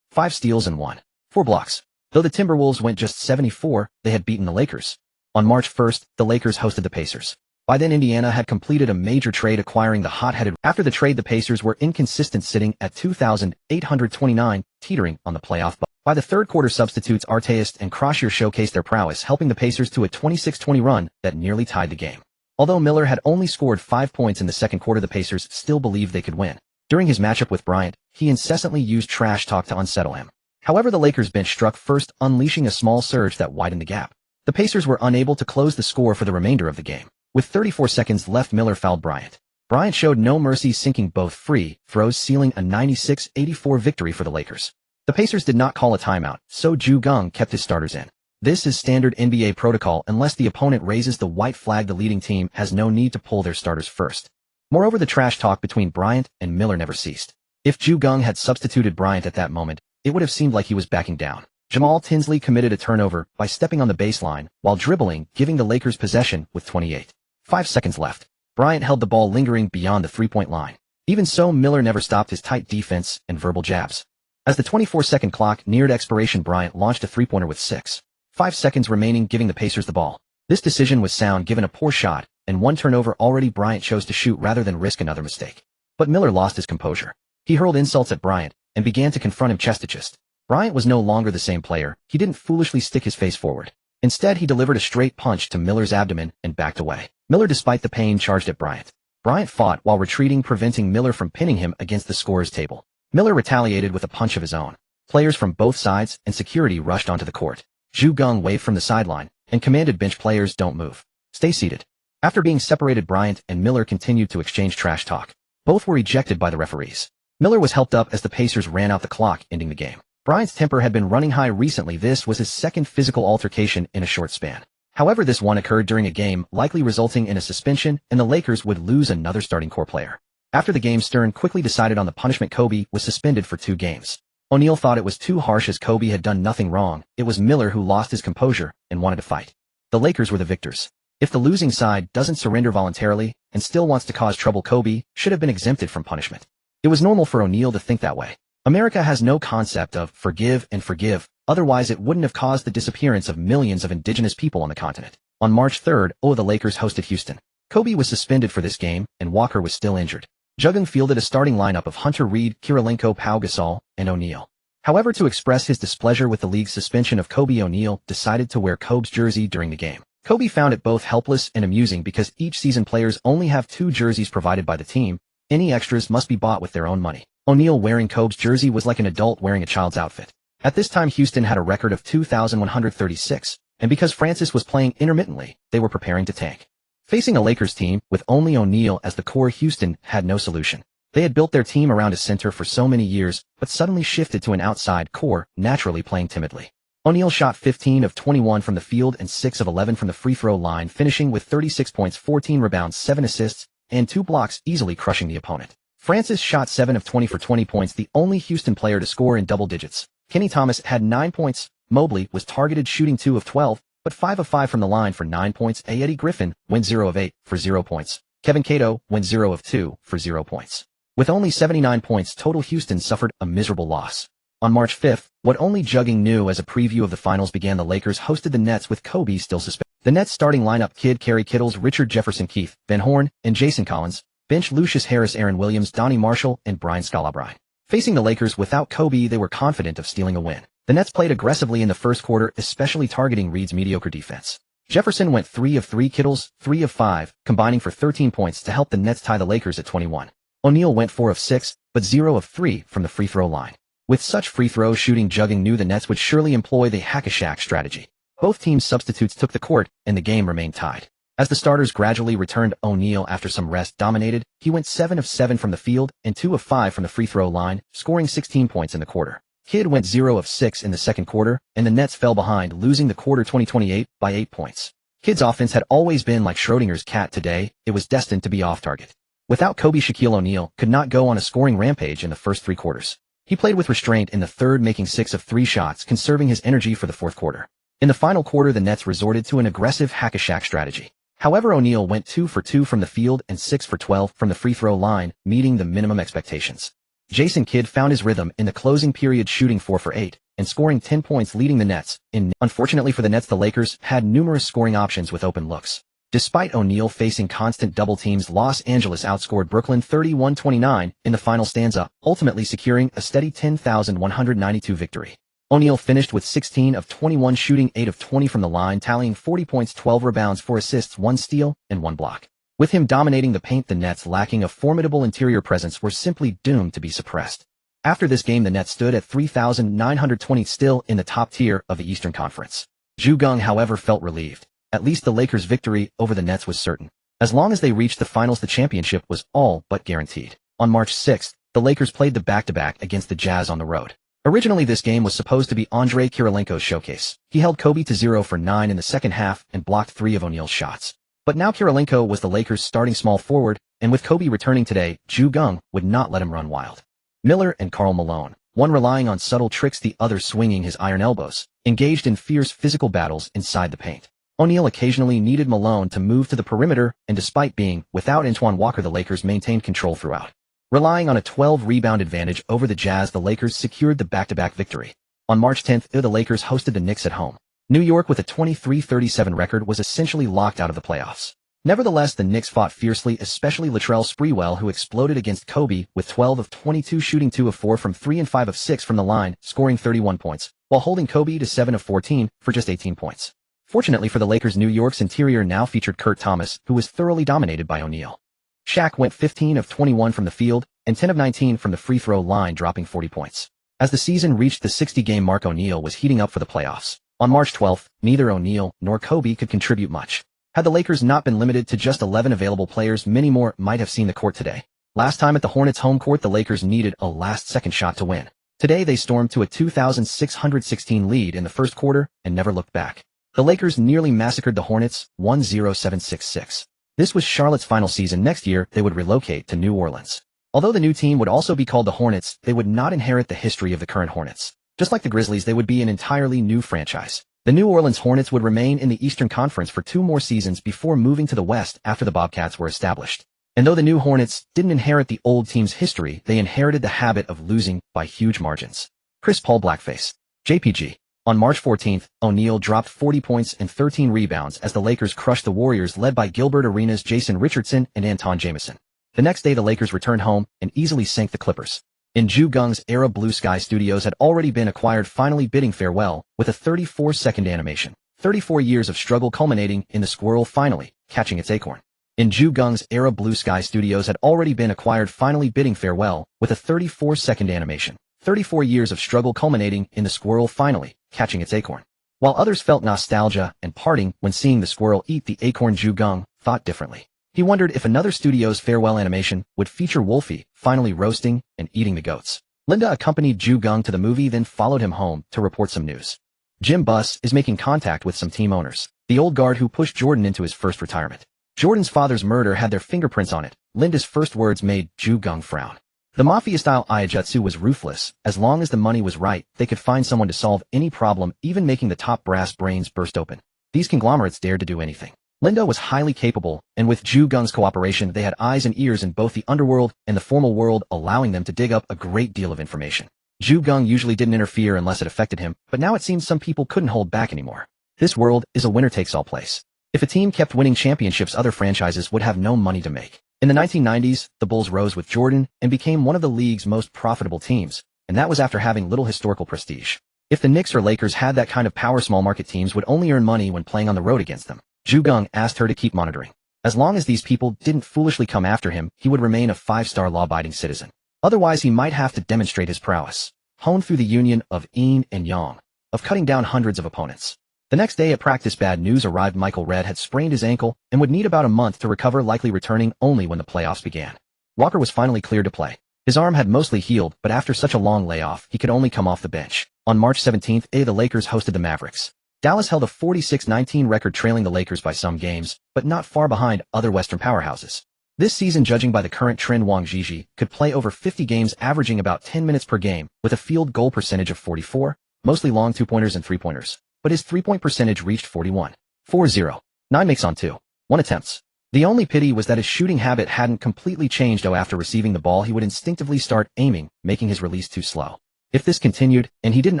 5 steals and 4 blocks. Though the Timberwolves went just 74, they had beaten the Lakers. On March 1st, the Lakers hosted the Pacers. By then, Indiana had completed a major trade, acquiring the hot-headed. After the trade, the Pacers were inconsistent, sitting at 2,829, teetering on the playoff bubble. By the third quarter, substitutes Artest and Croshier showcased their prowess, helping the Pacers to a 26-20 run that nearly tied the game. Although Miller had only scored 5 points in the second quarter, the Pacers still believed they could win. During his matchup with Bryant, he incessantly used trash talk to unsettle him. However, the Lakers bench struck first, unleashing a small surge that widened the gap. The Pacers were unable to close the score for the remainder of the game. With 34 seconds left, Miller fouled Bryant. Bryant showed no mercy, sinking both free throws, sealing a 96-84 victory for the Lakers. The Pacers did not call a timeout, so Geng kept his starters in. This is standard NBA protocol. Unless the opponent raises the white flag, the leading team has no need to pull their starters first. Moreover, the trash talk between Bryant and Miller never ceased. If Geng had substituted Bryant at that moment, it would have seemed like he was backing down. Jamal Tinsley committed a turnover by stepping on the baseline while dribbling, giving the Lakers possession with 28.5 seconds left. Bryant held the ball lingering beyond the three-point line. Even so, Miller never stopped his tight defense and verbal jabs. As the 24-second clock neared expiration, Bryant launched a three-pointer with 6.5 seconds remaining, giving the Pacers the ball. This decision was sound given a poor shot and 1 turnover already. Bryant chose to shoot rather than risk another mistake. But Miller lost his composure. He hurled insults at Bryant and began to confront him chest to chest. Bryant was no longer the same player. He didn't foolishly stick his face forward. Instead, he delivered a straight punch to Miller's abdomen and backed away. Miller, despite the pain, charged at Bryant. Bryant fought while retreating, preventing Miller from pinning him against the scorer's table. Miller retaliated with a punch of his own. Players from both sides and security rushed onto the court. Geng waved from the sideline and commanded bench players, "Don't move. Stay seated." After being separated, Bryant and Miller continued to exchange trash talk. Both were ejected by the referees. Miller was helped up as the Pacers ran out the clock, ending the game. Bryant's temper had been running high recently. This was his second physical altercation in a short span. However, this one occurred during a game, likely resulting in a suspension, and the Lakers would lose another starting core player. After the game, Stern quickly decided on the punishment. Kobe was suspended for 2 games. O'Neal thought it was too harsh as Kobe had done nothing wrong. It was Miller who lost his composure and wanted to fight. The Lakers were the victors. If the losing side doesn't surrender voluntarily and still wants to cause trouble, Kobe should have been exempted from punishment. It was normal for O'Neal to think that way. America has no concept of forgive and forgive, otherwise it wouldn't have caused the disappearance of millions of indigenous people on the continent. On March 3rd, the Lakers hosted Houston. Kobe was suspended for this game, and Walker was still injured. Geng fielded a starting lineup of Hunter Reed, Kirilenko, Pau Gasol, and O'Neal. However, to express his displeasure with the league's suspension of Kobe, O'Neal decided to wear Kobe's jersey during the game. Kobe found it both helpless and amusing because each season players only have 2 jerseys provided by the team. Any extras must be bought with their own money. O'Neal wearing Kobe's jersey was like an adult wearing a child's outfit. At this time, Houston had a record of 2,136, and because Francis was playing intermittently, they were preparing to tank. Facing a Lakers team with only O'Neal as the core, Houston had no solution. They had built their team around a center for so many years, but suddenly shifted to an outside core, naturally playing timidly. O'Neal shot 15 of 21 from the field and 6 of 11 from the free throw line, finishing with 36 points, 14 rebounds, 7 assists, and 2 blocks, easily crushing the opponent. Francis shot 7 of 20 for 20 points, the only Houston player to score in double digits. Kenny Thomas had 9 points. Mobley was targeted, shooting 2 of 12, but 5 of 5 from the line for 9 points. Eddie Griffin went 0 of 8 for 0 points. Kevin Cato went 0 of 2 for 0 points. With only 79 points total, Houston suffered a miserable loss. On March 5th, what only Geng knew as a preview of the finals began. The Lakers hosted the Nets with Kobe still suspended. The Nets starting lineup: Kid Kerry Kittles, Richard Jefferson, Keith Van Horn, and Jason Collins. Bench: Lucius Harris, Aaron Williams, Donnie Marshall, and Brian Scalabrine. Facing the Lakers without Kobe, they were confident of stealing a win. The Nets played aggressively in the first quarter, especially targeting Reed's mediocre defense. Jefferson went 3 of 3, Kittles 3 of 5, combining for 13 points to help the Nets tie the Lakers at 21. O'Neal went 4 of 6, but 0 of 3 from the free throw line. With such free throw shooting, Geng knew the Nets would surely employ the hack-a-shack strategy. Both teams' substitutes took the court, and the game remained tied. As the starters gradually returned, O'Neal, after some rest, dominated. He went 7 of 7 from the field and 2 of 5 from the free throw line, scoring 16 points in the quarter. Kidd went 0 of 6 in the second quarter, and the Nets fell behind, losing the quarter 20-28 by 8 points. Kidd's offense had always been like Schrodinger's cat. Today, it was destined to be off target. Without Kobe, Shaquille O'Neal could not go on a scoring rampage in the first 3 quarters. He played with restraint in the third, making 6 of 3 shots, conserving his energy for the fourth quarter. In the final quarter, the Nets resorted to an aggressive hack-a-shack strategy. However, O'Neal went 2 for 2 from the field and 6 for 12 from the free throw line, meeting the minimum expectations. Jason Kidd found his rhythm in the closing period, shooting 4 for 8 and scoring 10 points, leading the Nets. Unfortunately for the Nets, the Lakers had numerous scoring options with open looks. Despite O'Neal facing constant double teams, Los Angeles outscored Brooklyn 31-29 in the final stanza, ultimately securing a steady 10,192 victory. O'Neal finished with 16 of 21, shooting 8 of 20 from the line, tallying 40 points, 12 rebounds, 4 assists, 1 steal, and 1 block. With him dominating the paint, the Nets, lacking a formidable interior presence, were simply doomed to be suppressed. After this game, the Nets stood at 3,920, still in the top tier of the Eastern Conference. Geng, however, felt relieved. At least the Lakers' victory over the Nets was certain. As long as they reached the finals, the championship was all but guaranteed. On March 6th, the Lakers played the back-to-back against the Jazz on the road. Originally, this game was supposed to be Andrei Kirilenko's showcase. He held Kobe to 0 for 9 in the second half and blocked 3 of O'Neal's shots. But now Kirilenko was the Lakers' starting small forward, and with Kobe returning today, Geng would not let him run wild. Miller and Karl Malone, one relying on subtle tricks, the other swinging his iron elbows, engaged in fierce physical battles inside the paint. O'Neal occasionally needed Malone to move to the perimeter, and despite being without Antoine Walker, the Lakers maintained control throughout. Relying on a 12-rebound advantage over the Jazz, the Lakers secured the back-to-back victory. On March 10th, the Lakers hosted the Knicks at home. New York, with a 23-37 record, was essentially locked out of the playoffs. Nevertheless, the Knicks fought fiercely, especially Latrell Sprewell, who exploded against Kobe with 12 of 22, shooting 2 of 4 from 3 and 5 of 6 from the line, scoring 31 points, while holding Kobe to 7 of 14 for just 18 points. Fortunately for the Lakers, New York's interior now featured Kurt Thomas, who was thoroughly dominated by O'Neal. Shaq went 15 of 21 from the field and 10 of 19 from the free throw line, dropping 40 points. As the season reached the 60-game mark, O'Neal was heating up for the playoffs. On March 12th, neither O'Neal nor Kobe could contribute much. Had the Lakers not been limited to just 11 available players, many more might have seen the court today. Last time at the Hornets' home court, the Lakers needed a last-second shot to win. Today, they stormed to a 2,616 lead in the first quarter and never looked back. The Lakers nearly massacred the Hornets, 1-0-7-6-6. This was Charlotte's final season. Next year, they would relocate to New Orleans. Although the new team would also be called the Hornets, they would not inherit the history of the current Hornets. Just like the Grizzlies, they would be an entirely new franchise. The New Orleans Hornets would remain in the Eastern Conference for 2 more seasons before moving to the West after the Bobcats were established. And though the new Hornets didn't inherit the old team's history, they inherited the habit of losing by huge margins. Chris Paul Blackface. JPG. On March 14th, O'Neal dropped 40 points and 13 rebounds as the Lakers crushed the Warriors led by Gilbert Arenas, Jason Richardson, and Anton Jamison. The next day the Lakers returned home and easily sank the Clippers. In Geng's era, Blue Sky Studios had already been acquired, finally bidding farewell with a 34-second animation. 34 years of struggle culminating in the squirrel finally catching its acorn. In Geng's era, Blue Sky Studios had already been acquired, finally bidding farewell with a 34-second animation. 34 years of struggle culminating in the squirrel finally catching its acorn. While others felt nostalgia and parting when seeing the squirrel eat the acorn, Geng thought differently. He wondered if another studio's farewell animation would feature Wolfie finally roasting and eating the goats. Linda accompanied Geng to the movie, then followed him home to report some news. Jim Buss is making contact with some team owners, the old guard who pushed Jordan into his first retirement. Jordan's father's murder had their fingerprints on it. Linda's first words made Geng frown. The mafia-style Iaijutsu was ruthless. As long as the money was right, they could find someone to solve any problem, even making the top brass brains burst open. These conglomerates dared to do anything. Linda was highly capable, and with Geng's cooperation they had eyes and ears in both the underworld and the formal world, allowing them to dig up a great deal of information. Geng usually didn't interfere unless it affected him, but now it seemed some people couldn't hold back anymore. This world is a winner-takes-all place. If a team kept winning championships, other franchises would have no money to make. In the 1990s, the Bulls rose with Jordan and became one of the league's most profitable teams, and that was after having little historical prestige. If the Knicks or Lakers had that kind of power, small market teams would only earn money when playing on the road against them. Geng asked her to keep monitoring. As long as these people didn't foolishly come after him, he would remain a 5-star law-abiding citizen. Otherwise, he might have to demonstrate his prowess, honed through the union of yin and yang, of cutting down hundreds of opponents. The next day at practice, bad news arrived. Michael Redd had sprained his ankle and would need about a month to recover, likely returning only when the playoffs began. Walker was finally cleared to play. His arm had mostly healed, but after such a long layoff, he could only come off the bench. On March 17th, the Lakers hosted the Mavericks. Dallas held a 46-19 record, trailing the Lakers by some games, but not far behind other Western powerhouses. This season, judging by the current trend, Wang Gigi could play over 50 games, averaging about 10 minutes per game, with a field goal percentage of 44, mostly long two-pointers and three-pointers. But his three-point percentage reached 41.40. 9 makes on 2.1 attempts. The only pity was that his shooting habit hadn't completely changed. After receiving the ball, he would instinctively start aiming, making his release too slow. If this continued, and he didn't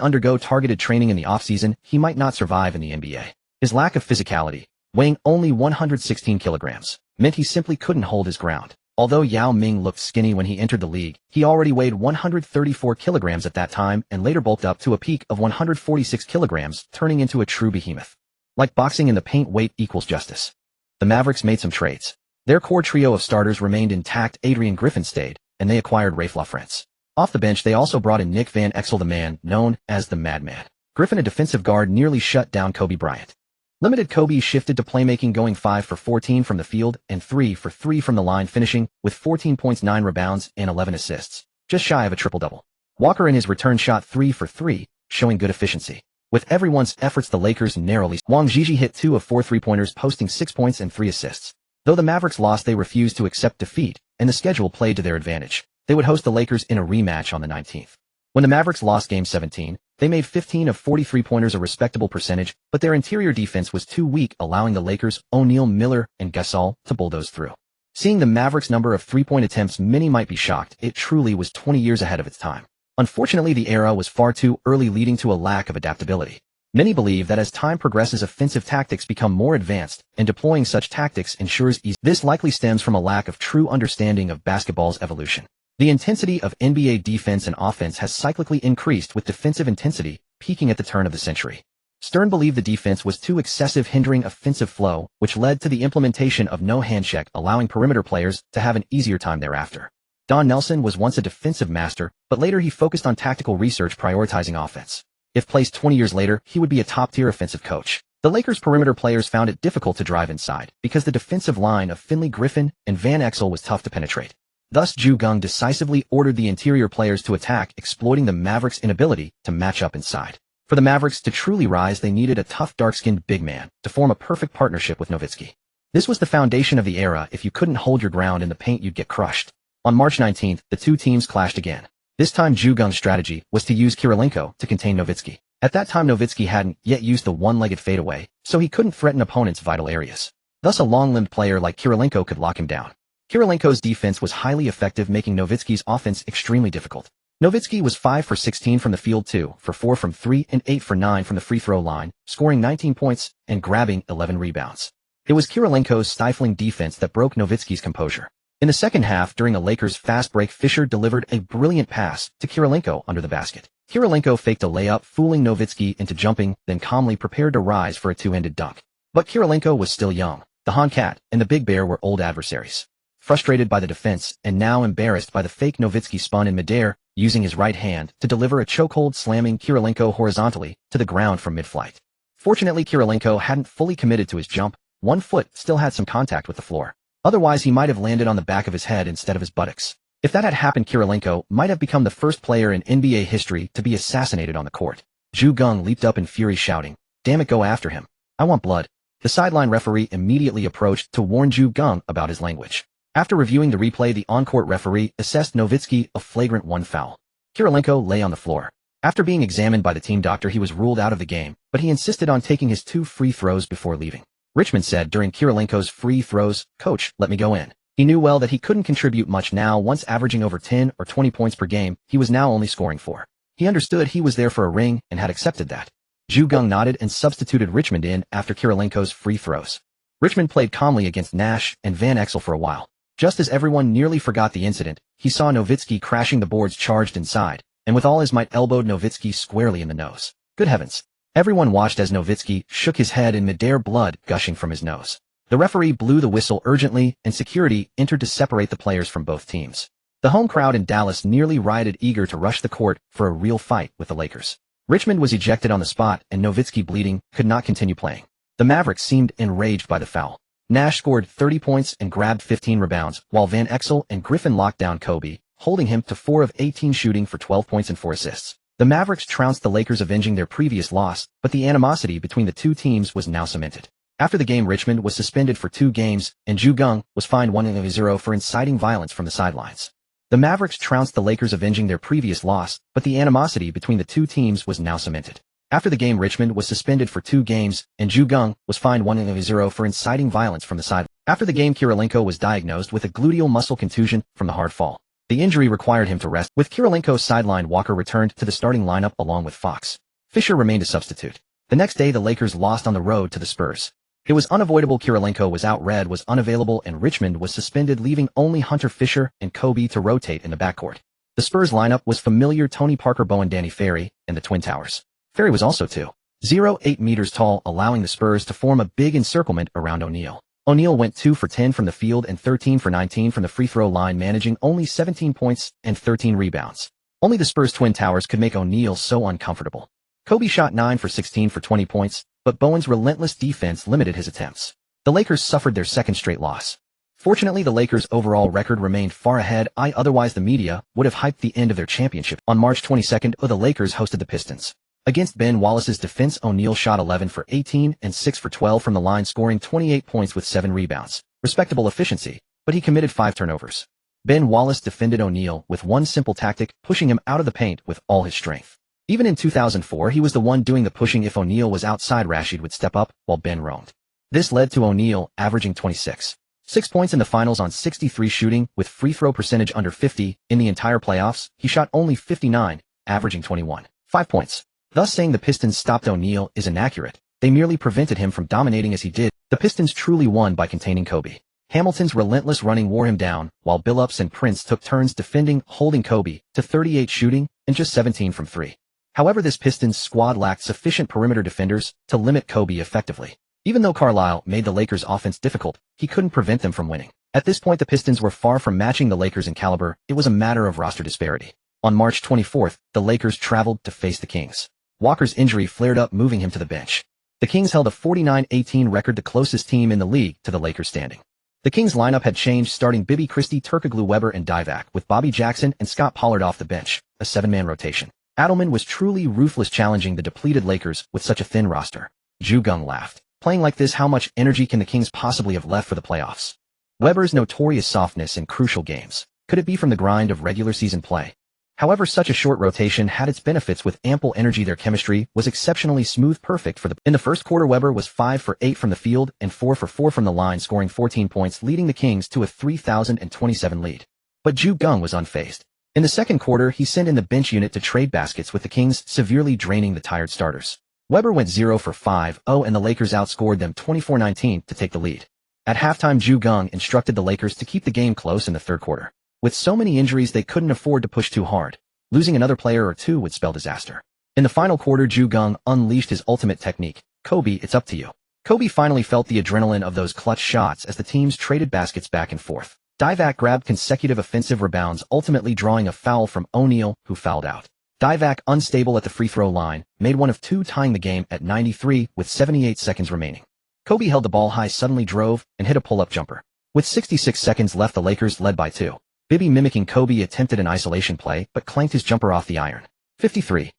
undergo targeted training in the offseason, he might not survive in the NBA. His lack of physicality, weighing only 116 kilograms, meant he simply couldn't hold his ground. Although Yao Ming looked skinny when he entered the league, he already weighed 134 kilograms at that time and later bulked up to a peak of 146 kilograms, turning into a true behemoth. Like boxing in the paint, weight equals justice. The Mavericks made some trades. Their core trio of starters remained intact. Adrian Griffin stayed, and they acquired Rafe LaFrentz. Off the bench, they also brought in Nick Van Exel, the man known as the Madman. Griffin, a defensive guard, nearly shut down Kobe Bryant. Limited Kobe shifted to playmaking, going 5 for 14 from the field and 3 for 3 from the line, finishing with 14 points, 9 rebounds, and 11 assists, just shy of a triple-double. Walker in his return shot 3 for 3, showing good efficiency. With everyone's efforts, the Lakers narrowly. Wang Gigi hit 2 of 4 three-pointers, posting 6 points and 3 assists. Though the Mavericks lost, they refused to accept defeat, and the schedule played to their advantage. They would host the Lakers in a rematch on the 19th. When the Mavericks lost Game 17, they made 15 of 40 three-pointers, a respectable percentage, but their interior defense was too weak, allowing the Lakers, O'Neal, Miller, and Gasol to bulldoze through. Seeing the Mavericks' number of three-point attempts, many might be shocked. It truly was 20 years ahead of its time. Unfortunately, the era was far too early, leading to a lack of adaptability. Many believe that as time progresses, offensive tactics become more advanced, and deploying such tactics ensures ease. This likely stems from a lack of true understanding of basketball's evolution. The intensity of NBA defense and offense has cyclically increased, with defensive intensity peaking at the turn of the century. Stern believed the defense was too excessive, hindering offensive flow, which led to the implementation of no handcheck, allowing perimeter players to have an easier time thereafter. Don Nelson was once a defensive master, but later he focused on tactical research, prioritizing offense. If placed 20 years later, he would be a top-tier offensive coach. The Lakers' perimeter players found it difficult to drive inside, because the defensive line of Finley, Griffin, and Van Exel was tough to penetrate. Thus, Geng decisively ordered the interior players to attack, exploiting the Mavericks' inability to match up inside. For the Mavericks to truly rise, they needed a tough, dark-skinned big man to form a perfect partnership with Nowitzki. This was the foundation of the era. If you couldn't hold your ground in the paint, you'd get crushed. On March 19th, the two teams clashed again. This time, Geng's strategy was to use Kirilenko to contain Nowitzki. At that time, Nowitzki hadn't yet used the one-legged fadeaway, so he couldn't threaten opponents' vital areas. Thus, a long-limbed player like Kirilenko could lock him down. Kirilenko's defense was highly effective, making Nowitzki's offense extremely difficult. Nowitzki was 5 for 16 from the field, 2 for 4 from 3, and 8 for 9 from the free throw line, scoring 19 points and grabbing 11 rebounds. It was Kirilenko's stifling defense that broke Nowitzki's composure. In the second half, during a Lakers fast break, Fisher delivered a brilliant pass to Kirilenko under the basket. Kirilenko faked a layup, fooling Nowitzki into jumping, then calmly prepared to rise for a two-handed dunk. But Kirilenko was still young. The Honkat and the Big Bear were old adversaries. Frustrated by the defense and now embarrassed by the fake, Nowitzki spun in midair, using his right hand to deliver a chokehold, slamming Kirilenko horizontally to the ground from mid-flight. Fortunately, Kirilenko hadn't fully committed to his jump. One foot still had some contact with the floor. Otherwise, he might have landed on the back of his head instead of his buttocks. If that had happened, Kirilenko might have become the first player in NBA history to be assassinated on the court. Geng leaped up in fury, shouting, "Damn it, go after him. I want blood." The sideline referee immediately approached to warn Geng about his language. After reviewing the replay, the on-court referee assessed Nowitzki a flagrant 1 foul. Kirilenko lay on the floor. After being examined by the team doctor, he was ruled out of the game, but he insisted on taking his 2 free throws before leaving. Richmond said during Kirilenko's free throws, "Coach, let me go in." He knew well that he couldn't contribute much now. Once averaging over 10 or 20 points per game, he was now only scoring 4. He understood he was there for a ring and had accepted that. Geng nodded and substituted Richmond in after Kirilenko's free throws. Richmond played calmly against Nash and Van Exel for a while. Just as everyone nearly forgot the incident, he saw Nowitzki crashing the boards, charged inside, and with all his might elbowed Nowitzki squarely in the nose. Good heavens. Everyone watched as Nowitzki shook his head in midair, blood gushing from his nose. The referee blew the whistle urgently, and security entered to separate the players from both teams. The home crowd in Dallas nearly rioted, eager to rush the court for a real fight with the Lakers. Richmond was ejected on the spot, and Nowitzki, bleeding, could not continue playing. The Mavericks seemed enraged by the foul. Nash scored 30 points and grabbed 15 rebounds, while Van Exel and Griffin locked down Kobe, holding him to 4 of 18 shooting for 12 points and 4 assists. The Mavericks trounced the Lakers, avenging their previous loss, but the animosity between the two teams was now cemented. After the game, Richmond was suspended for 2 games, and Geng was fined $1,000 for inciting violence from the sidelines. The Mavericks trounced the Lakers, avenging their previous loss, but the animosity between the two teams was now cemented. After the game, Richmond was suspended for 2 games, and Geng was fined $1,000 for inciting violence from the sideline. After the game, Kirilenko was diagnosed with a gluteal muscle contusion from the hard fall. The injury required him to rest. With Kirilenko sidelined, Walker returned to the starting lineup along with Fox. Fisher remained a substitute. The next day, the Lakers lost on the road to the Spurs. It was unavoidable. Kirilenko was out, Red was unavailable, and Richmond was suspended, leaving only Hunter Fisher and Kobe to rotate in the backcourt. The Spurs lineup was familiar: Tony Parker, Bowen, Danny Ferry, and the Twin Towers. Ferry was also 2.08 meters tall, allowing the Spurs to form a big encirclement around O'Neal. O'Neal went 2 for 10 from the field and 13 for 19 from the free throw line, managing only 17 points and 13 rebounds. Only the Spurs' Twin Towers could make O'Neal so uncomfortable. Kobe shot 9 for 16 for 20 points, but Bowen's relentless defense limited his attempts. The Lakers suffered their second straight loss. Fortunately, the Lakers' overall record remained far ahead. Otherwise, the media would have hyped the end of their championship. On March 22nd, the Lakers hosted the Pistons. Against Ben Wallace's defense, O'Neal shot 11 for 18 and 6 for 12 from the line, scoring 28 points with 7 rebounds. Respectable efficiency, but he committed 5 turnovers. Ben Wallace defended O'Neal with one simple tactic, pushing him out of the paint with all his strength. Even in 2004, he was the one doing the pushing. If O'Neal was outside, Rashid would step up while Ben roamed. This led to O'Neal averaging 26.6 points in the finals on 63 shooting, with free throw percentage under 50. In the entire playoffs, he shot only 59, averaging 21.5 points. Thus, saying the Pistons stopped O'Neal is inaccurate. They merely prevented him from dominating as he did. The Pistons truly won by containing Kobe. Hamilton's relentless running wore him down, while Billups and Prince took turns defending, holding Kobe to 38 shooting and just 17 from 3. However, this Pistons squad lacked sufficient perimeter defenders to limit Kobe effectively. Even though Carlisle made the Lakers' offense difficult, he couldn't prevent them from winning. At this point, the Pistons were far from matching the Lakers in caliber. It was a matter of roster disparity. On March 24th, the Lakers traveled to face the Kings. Walker's injury flared up, moving him to the bench. The Kings held a 49-18 record, the closest team in the league to the Lakers standing. The Kings lineup had changed, starting Bibby Christie, Turkoglu, Weber, and Divac, with Bobby Jackson and Scott Pollard off the bench, a 7-man rotation. Adelman was truly ruthless, challenging the depleted Lakers with such a thin roster. Geng laughed. Playing like this, how much energy can the Kings possibly have left for the playoffs? Weber's notorious softness in crucial games. Could it be from the grind of regular season play? However, such a short rotation had its benefits. With ample energy, their chemistry was exceptionally smooth, perfect for the... In the first quarter, Weber was 5 for 8 from the field and 4 for 4 from the line, scoring 14 points, leading the Kings to a 3,027 lead. But Geng was unfazed. In the second quarter, he sent in the bench unit to trade baskets with the Kings, severely draining the tired starters. Weber went 0 for 5-0 and the Lakers outscored them 24-19 to take the lead. At halftime, Geng instructed the Lakers to keep the game close in the third quarter. With so many injuries, they couldn't afford to push too hard. Losing another player or two would spell disaster. In the final quarter, Geng unleashed his ultimate technique. Kobe, it's up to you. Kobe finally felt the adrenaline of those clutch shots as the teams traded baskets back and forth. Divac grabbed consecutive offensive rebounds, ultimately drawing a foul from O'Neal, who fouled out. Divac, unstable at the free throw line, made one of two, tying the game at 93 with 78 seconds remaining. Kobe held the ball high, suddenly drove, and hit a pull-up jumper. With 66 seconds left, the Lakers led by 2. Bibby, mimicking Kobe, attempted an isolation play but clanked his jumper off the iron. 53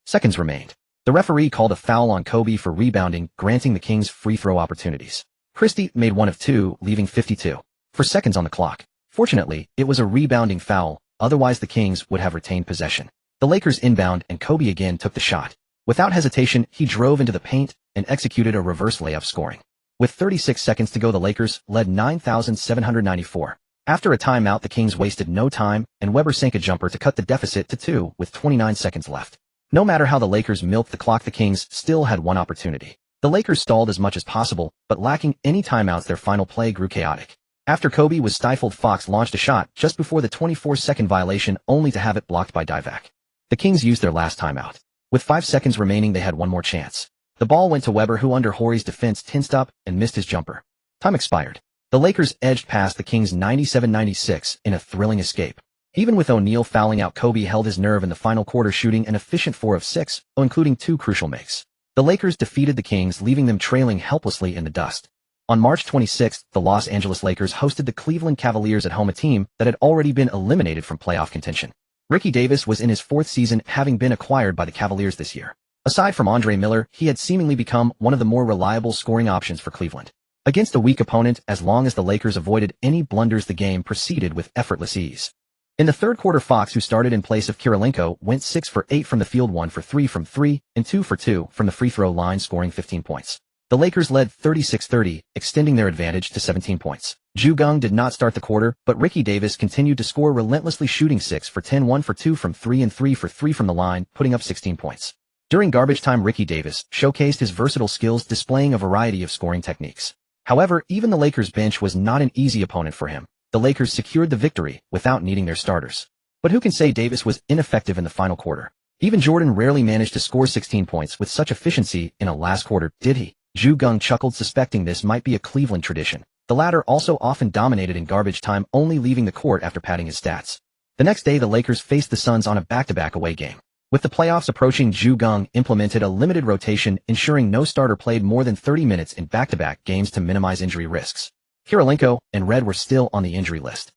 seconds remained. The referee called a foul on Kobe for rebounding, granting the Kings free throw opportunities. Christie made one of 2, leaving 52 seconds on the clock. Fortunately, it was a rebounding foul, otherwise the Kings would have retained possession. The Lakers inbound and Kobe again took the shot. Without hesitation, he drove into the paint and executed a reverse layup, scoring. With 36 seconds to go, the Lakers led 9,794. After a timeout, the Kings wasted no time, and Weber sank a jumper to cut the deficit to 2 with 29 seconds left. No matter how the Lakers milked the clock, the Kings still had one opportunity. The Lakers stalled as much as possible, but lacking any timeouts, their final play grew chaotic. After Kobe was stifled, Fox launched a shot just before the 24-second violation, only to have it blocked by Divac. The Kings used their last timeout. With 5 seconds remaining, they had one more chance. The ball went to Weber, who under Horry's defense tensed up and missed his jumper. Time expired. The Lakers edged past the Kings 97-96 in a thrilling escape. Even with O'Neal fouling out, Kobe held his nerve in the final quarter, shooting an efficient 4 of 6, including 2 crucial makes. The Lakers defeated the Kings, leaving them trailing helplessly in the dust. On March 26, the Los Angeles Lakers hosted the Cleveland Cavaliers at home, a team that had already been eliminated from playoff contention. Ricky Davis was in his 4th season, having been acquired by the Cavaliers this year. Aside from Andre Miller, he had seemingly become one of the more reliable scoring options for Cleveland. Against a weak opponent, as long as the Lakers avoided any blunders, the game proceeded with effortless ease. In the third quarter, Fox, who started in place of Kirilenko, went 6 for 8 from the field, 1 for 3 from 3, and 2 for 2 from the free throw line, scoring 15 points. The Lakers led 36-30, extending their advantage to 17 points. Geng did not start the quarter, but Ricky Davis continued to score relentlessly, shooting 6 for 10, 1 for 2 from 3, and 3 for 3 from the line, putting up 16 points. During garbage time, Ricky Davis showcased his versatile skills, displaying a variety of scoring techniques. However, even the Lakers bench was not an easy opponent for him. The Lakers secured the victory without needing their starters. But who can say Davis was ineffective in the final quarter? Even Jordan rarely managed to score 16 points with such efficiency in a last quarter, did he? Geng chuckled, suspecting this might be a Cleveland tradition. The latter also often dominated in garbage time, only leaving the court after padding his stats. The next day, the Lakers faced the Suns on a back-to-back away game. With the playoffs approaching, Geng implemented a limited rotation, ensuring no starter played more than 30 minutes in back-to-back games to minimize injury risks. Kirilenko and Red were still on the injury list.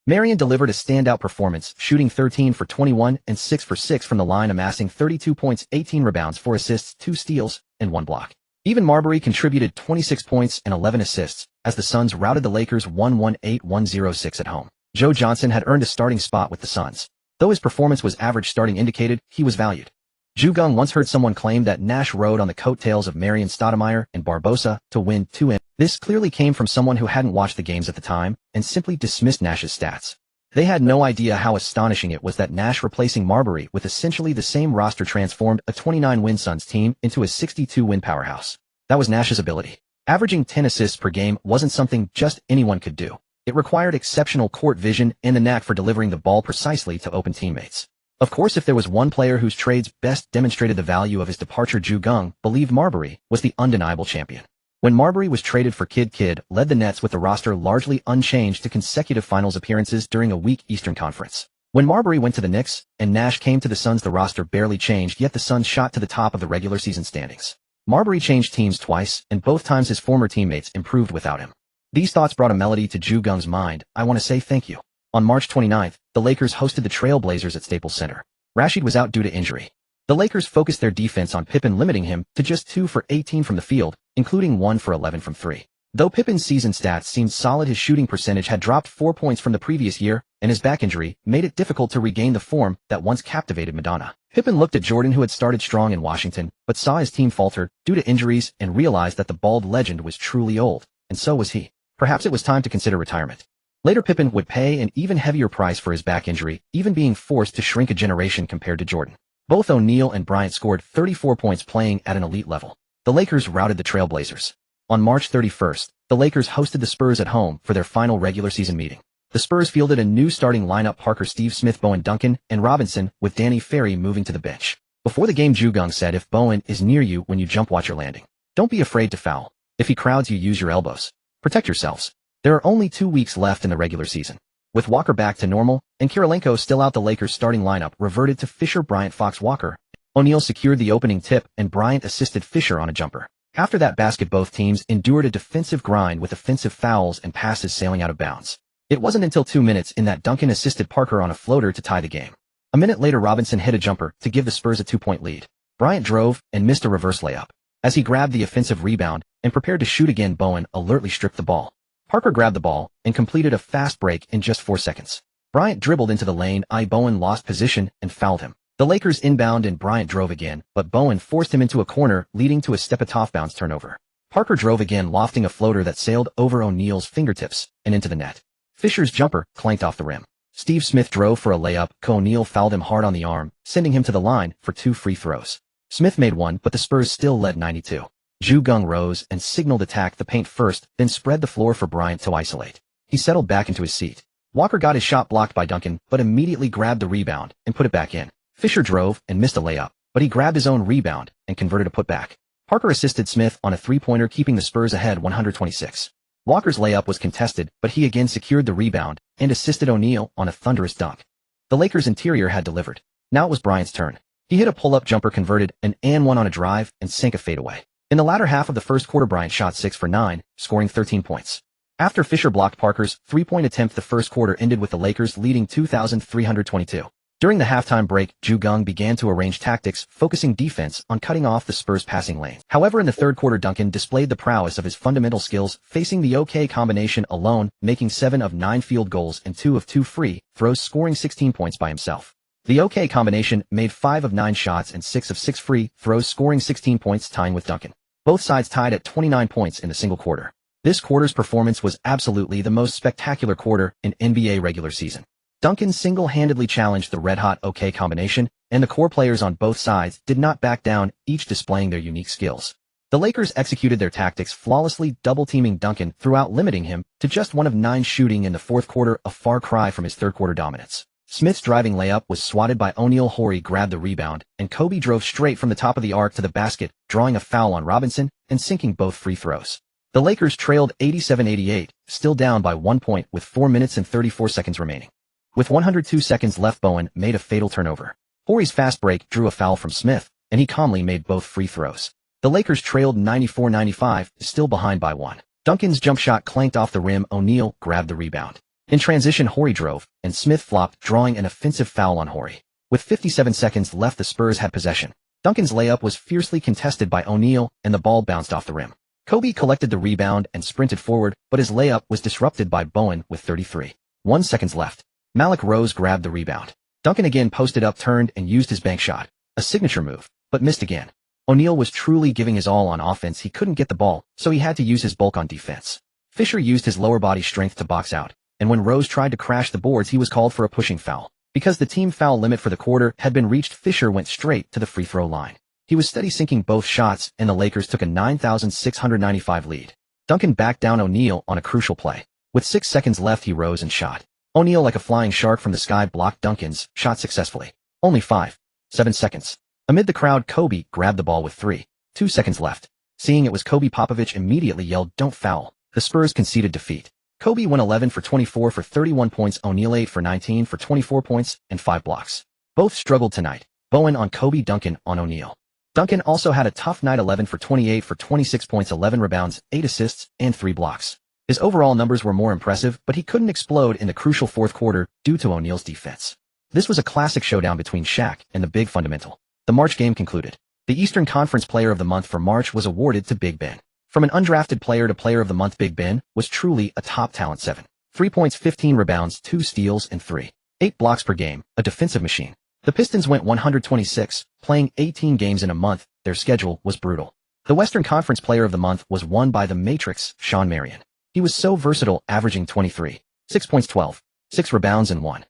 Marion delivered a standout performance, shooting 13 for 21 and 6 for 6 from the line, amassing 32 points, 18 rebounds, 4 assists, 2 steals, and 1 block. Even Marbury contributed 26 points and 11 assists, as the Suns routed the Lakers 118-106 at home. Joe Johnson had earned a starting spot with the Suns. Though his performance was average, starting indicated he was valued. Geng once heard someone claim that Nash rode on the coattails of Marion, Stoudemire, and Barbosa to win 2 M. This clearly came from someone who hadn't watched the games at the time and simply dismissed Nash's stats. They had no idea how astonishing it was that Nash, replacing Marbury with essentially the same roster, transformed a 29-win Suns team into a 62-win powerhouse. That was Nash's ability. Averaging 10 assists per game wasn't something just anyone could do. It required exceptional court vision and the knack for delivering the ball precisely to open teammates. Of course, if there was one player whose trades best demonstrated the value of his departure, Geng believed Marbury was the undeniable champion. When Marbury was traded for Kidd led the Nets with the roster largely unchanged to consecutive finals appearances during a weak Eastern Conference. When Marbury went to the Knicks and Nash came to the Suns, the roster barely changed, yet the Suns shot to the top of the regular season standings. Marbury changed teams twice, and both times his former teammates improved without him. These thoughts brought a melody to Geng's mind. I want to say thank you. On March 29th, the Lakers hosted the Trail Blazers at Staples Center. Rashid was out due to injury. The Lakers focused their defense on Pippen, limiting him to just 2 for 18 from the field, including 1 for 11 from 3. Though Pippen's season stats seemed solid, his shooting percentage had dropped 4 points from the previous year, and his back injury made it difficult to regain the form that once captivated Madonna. Pippen looked at Jordan, who had started strong in Washington, but saw his team falter due to injuries and realized that the bald legend was truly old, and so was he. Perhaps it was time to consider retirement. Later Pippen would pay an even heavier price for his back injury, even being forced to shrink a generation compared to Jordan. Both O'Neal and Bryant scored 34 points playing at an elite level. The Lakers routed the Trailblazers. On March 31st, the Lakers hosted the Spurs at home for their final regular season meeting. The Spurs fielded a new starting lineup: Parker, Steve Smith, Bowen, Duncan, and Robinson, with Danny Ferry moving to the bench. Before the game, Geng said, "If Bowen is near you when you jump, watch your landing. Don't be afraid to foul. If he crowds you, use your elbows. Protect yourselves." There are only 2 weeks left in the regular season. With Walker back to normal and Kirilenko still out, the Lakers' starting lineup reverted to Fisher, Bryant, Fox, Walker. O'Neal secured the opening tip and Bryant assisted Fisher on a jumper. After that basket, both teams endured a defensive grind with offensive fouls and passes sailing out of bounds. It wasn't until 2 minutes in that Duncan assisted Parker on a floater to tie the game. A minute later, Robinson hit a jumper to give the Spurs a 2-point lead. Bryant drove and missed a reverse layup. As he grabbed the offensive rebound and prepared to shoot again, Bowen alertly stripped the ball. Parker grabbed the ball and completed a fast break in just 4 seconds. Bryant dribbled into the lane. Bowen lost position and fouled him. The Lakers inbound and Bryant drove again, but Bowen forced him into a corner, leading to a step-off bounce turnover. Parker drove again, lofting a floater that sailed over O'Neal's fingertips and into the net. Fisher's jumper clanked off the rim. Steve Smith drove for a layup. O'Neal fouled him hard on the arm, sending him to the line for 2 free throws. Smith made one, but the Spurs still led 92. Geng rose and signaled attack the paint first, then spread the floor for Bryant to isolate. He settled back into his seat. Walker got his shot blocked by Duncan, but immediately grabbed the rebound and put it back in. Fisher drove and missed a layup, but he grabbed his own rebound and converted a putback. Parker assisted Smith on a 3-pointer, keeping the Spurs ahead 126. Walker's layup was contested, but he again secured the rebound and assisted O'Neal on a thunderous dunk. The Lakers' interior had delivered. Now it was Bryant's turn. He hit a pull-up jumper, converted an and-one on a drive, and sank a fadeaway. In the latter half of the first quarter, Bryant shot 6 for 9, scoring 13 points. After Fisher blocked Parker's 3-point attempt, the first quarter ended with the Lakers leading 2,322. During the halftime break, Geng began to arrange tactics, focusing defense on cutting off the Spurs' passing lanes. However, in the third quarter, Duncan displayed the prowess of his fundamental skills, facing the OK combination alone, making 7 of 9 field goals and 2 of 2 free throws, scoring 16 points by himself. The OK combination made 5 of 9 shots and 6 of 6 free throws, scoring 16 points, tying with Duncan. Both sides tied at 29 points in the single quarter. This quarter's performance was absolutely the most spectacular quarter in NBA regular season. Duncan single-handedly challenged the red-hot OK combination, and the core players on both sides did not back down, each displaying their unique skills. The Lakers executed their tactics flawlessly, double-teaming Duncan throughout, limiting him to just 1 of 9 shooting in the fourth quarter, a far cry from his third-quarter dominance. Smith's driving layup was swatted by O'Neal. Horry grabbed the rebound, and Kobe drove straight from the top of the arc to the basket, drawing a foul on Robinson and sinking both free throws. The Lakers trailed 87-88, still down by 1 point with 4 minutes and 34 seconds remaining. With 102 seconds left, Bowen made a fatal turnover. Horry's fast break drew a foul from Smith, and he calmly made both free throws. The Lakers trailed 94-95, still behind by 1. Duncan's jump shot clanked off the rim. O'Neal grabbed the rebound. In transition, Horry drove, and Smith flopped, drawing an offensive foul on Horry. With 57 seconds left, the Spurs had possession. Duncan's layup was fiercely contested by O'Neal, and the ball bounced off the rim. Kobe collected the rebound and sprinted forward, but his layup was disrupted by Bowen with 33.1 seconds left. Malik Rose grabbed the rebound. Duncan again posted up, turned, and used his bank shot, a signature move, but missed again. O'Neal was truly giving his all on offense. He couldn't get the ball, so he had to use his bulk on defense. Fisher used his lower body strength to box out, and when Rose tried to crash the boards, he was called for a pushing foul. Because the team foul limit for the quarter had been reached, Fisher went straight to the free throw line. He was steady, sinking both shots, and the Lakers took a 9,695 lead. Duncan backed down O'Neal on a crucial play. With 6 seconds left, he rose and shot. O'Neal, like a flying shark from the sky, blocked Duncan's shot successfully. Only 5.7 seconds. Amid the crowd, Kobe grabbed the ball with 3.2 seconds left. Seeing it was Kobe, Popovich immediately yelled, "Don't foul." The Spurs conceded defeat. Kobe went 11 for 24 for 31 points. O'Neal 8 for 19 for 24 points and 5 blocks. Both struggled tonight. Bowen on Kobe, Duncan on O'Neal. Duncan also had a tough night, 11 for 28 for 26 points, 11 rebounds, 8 assists, and 3 blocks. His overall numbers were more impressive, but he couldn't explode in the crucial fourth quarter due to O'Neal's defense. This was a classic showdown between Shaq and the Big Fundamental. The March game concluded. The Eastern Conference Player of the Month for March was awarded to Big Ben. From an undrafted player to Player of the Month, Big Ben was truly a top talent. 7.3 points, 15 rebounds, 2 steals, and 3.8 blocks per game, a defensive machine. The Pistons went 126, playing 18 games in a month. Their schedule was brutal. The Western Conference Player of the Month was won by the Matrix, Shawn Marion. He was so versatile, averaging 23, 6 points 12, 6 rebounds and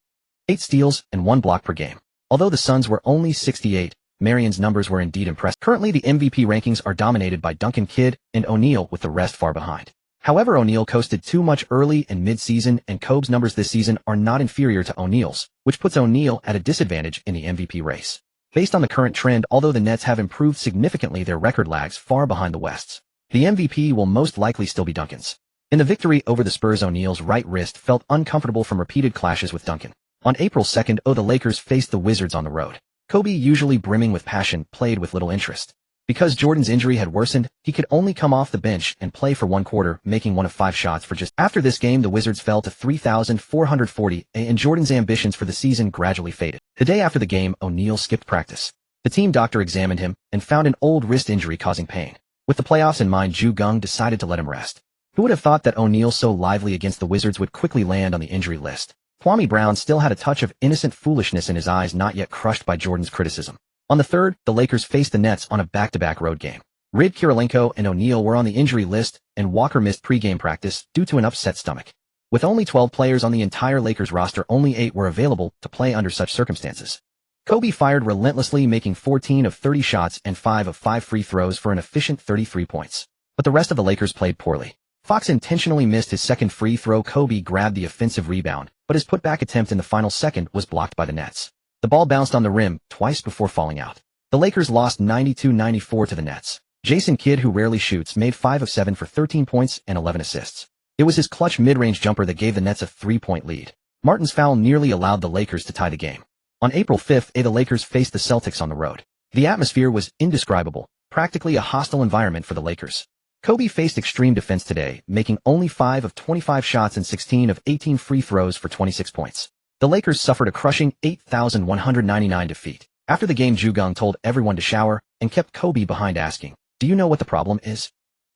8 steals and 1 block per game. Although the Suns were only 68, Marion's numbers were indeed impressive. Currently the MVP rankings are dominated by Duncan, Kidd, and O'Neal, with the rest far behind. However, O'Neal coasted too much early and mid-season, and Kobe's numbers this season are not inferior to O'Neal's, which puts O'Neal at a disadvantage in the MVP race. Based on the current trend, although the Nets have improved significantly, their record lags far behind the West's. The MVP will most likely still be Duncan's. In the victory over the Spurs, O'Neal's right wrist felt uncomfortable from repeated clashes with Duncan. On April 2nd, the Lakers faced the Wizards on the road. Kobe, usually brimming with passion, played with little interest. Because Jordan's injury had worsened, he could only come off the bench and play for one quarter, making 1 of 5 shots for just. After this game, the Wizards fell to 3,440, and Jordan's ambitions for the season gradually faded. The day after the game, O'Neal skipped practice. The team doctor examined him and found an old wrist injury causing pain. With the playoffs in mind, Geng decided to let him rest. Who would have thought that O'Neal, so lively against the Wizards, would quickly land on the injury list? Kwame Brown still had a touch of innocent foolishness in his eyes, not yet crushed by Jordan's criticism. On the 3rd, the Lakers faced the Nets on a back-to-back road game. Reed, Kirilenko, and O'Neal were on the injury list, and Walker missed pre-game practice due to an upset stomach. With only 12 players on the entire Lakers roster, only 8 were available to play under such circumstances. Kobe fired relentlessly, making 14 of 30 shots and 5 of 5 free throws for an efficient 33 points. But the rest of the Lakers played poorly. Fox intentionally missed his second free throw. Kobe grabbed the offensive rebound, but his putback attempt in the final second was blocked by the Nets. The ball bounced on the rim twice before falling out. The Lakers lost 92-94 to the Nets. Jason Kidd, who rarely shoots, made 5 of 7 for 13 points and 11 assists. It was his clutch mid-range jumper that gave the Nets a 3-point lead. Martin's foul nearly allowed the Lakers to tie the game. On April 5th, the Lakers faced the Celtics on the road. The atmosphere was indescribable, practically a hostile environment for the Lakers. Kobe faced extreme defense today, making only 5 of 25 shots and 16 of 18 free throws for 26 points. The Lakers suffered a crushing 8,199 defeat. After the game, Geng told everyone to shower and kept Kobe behind, asking, "Do you know what the problem is?"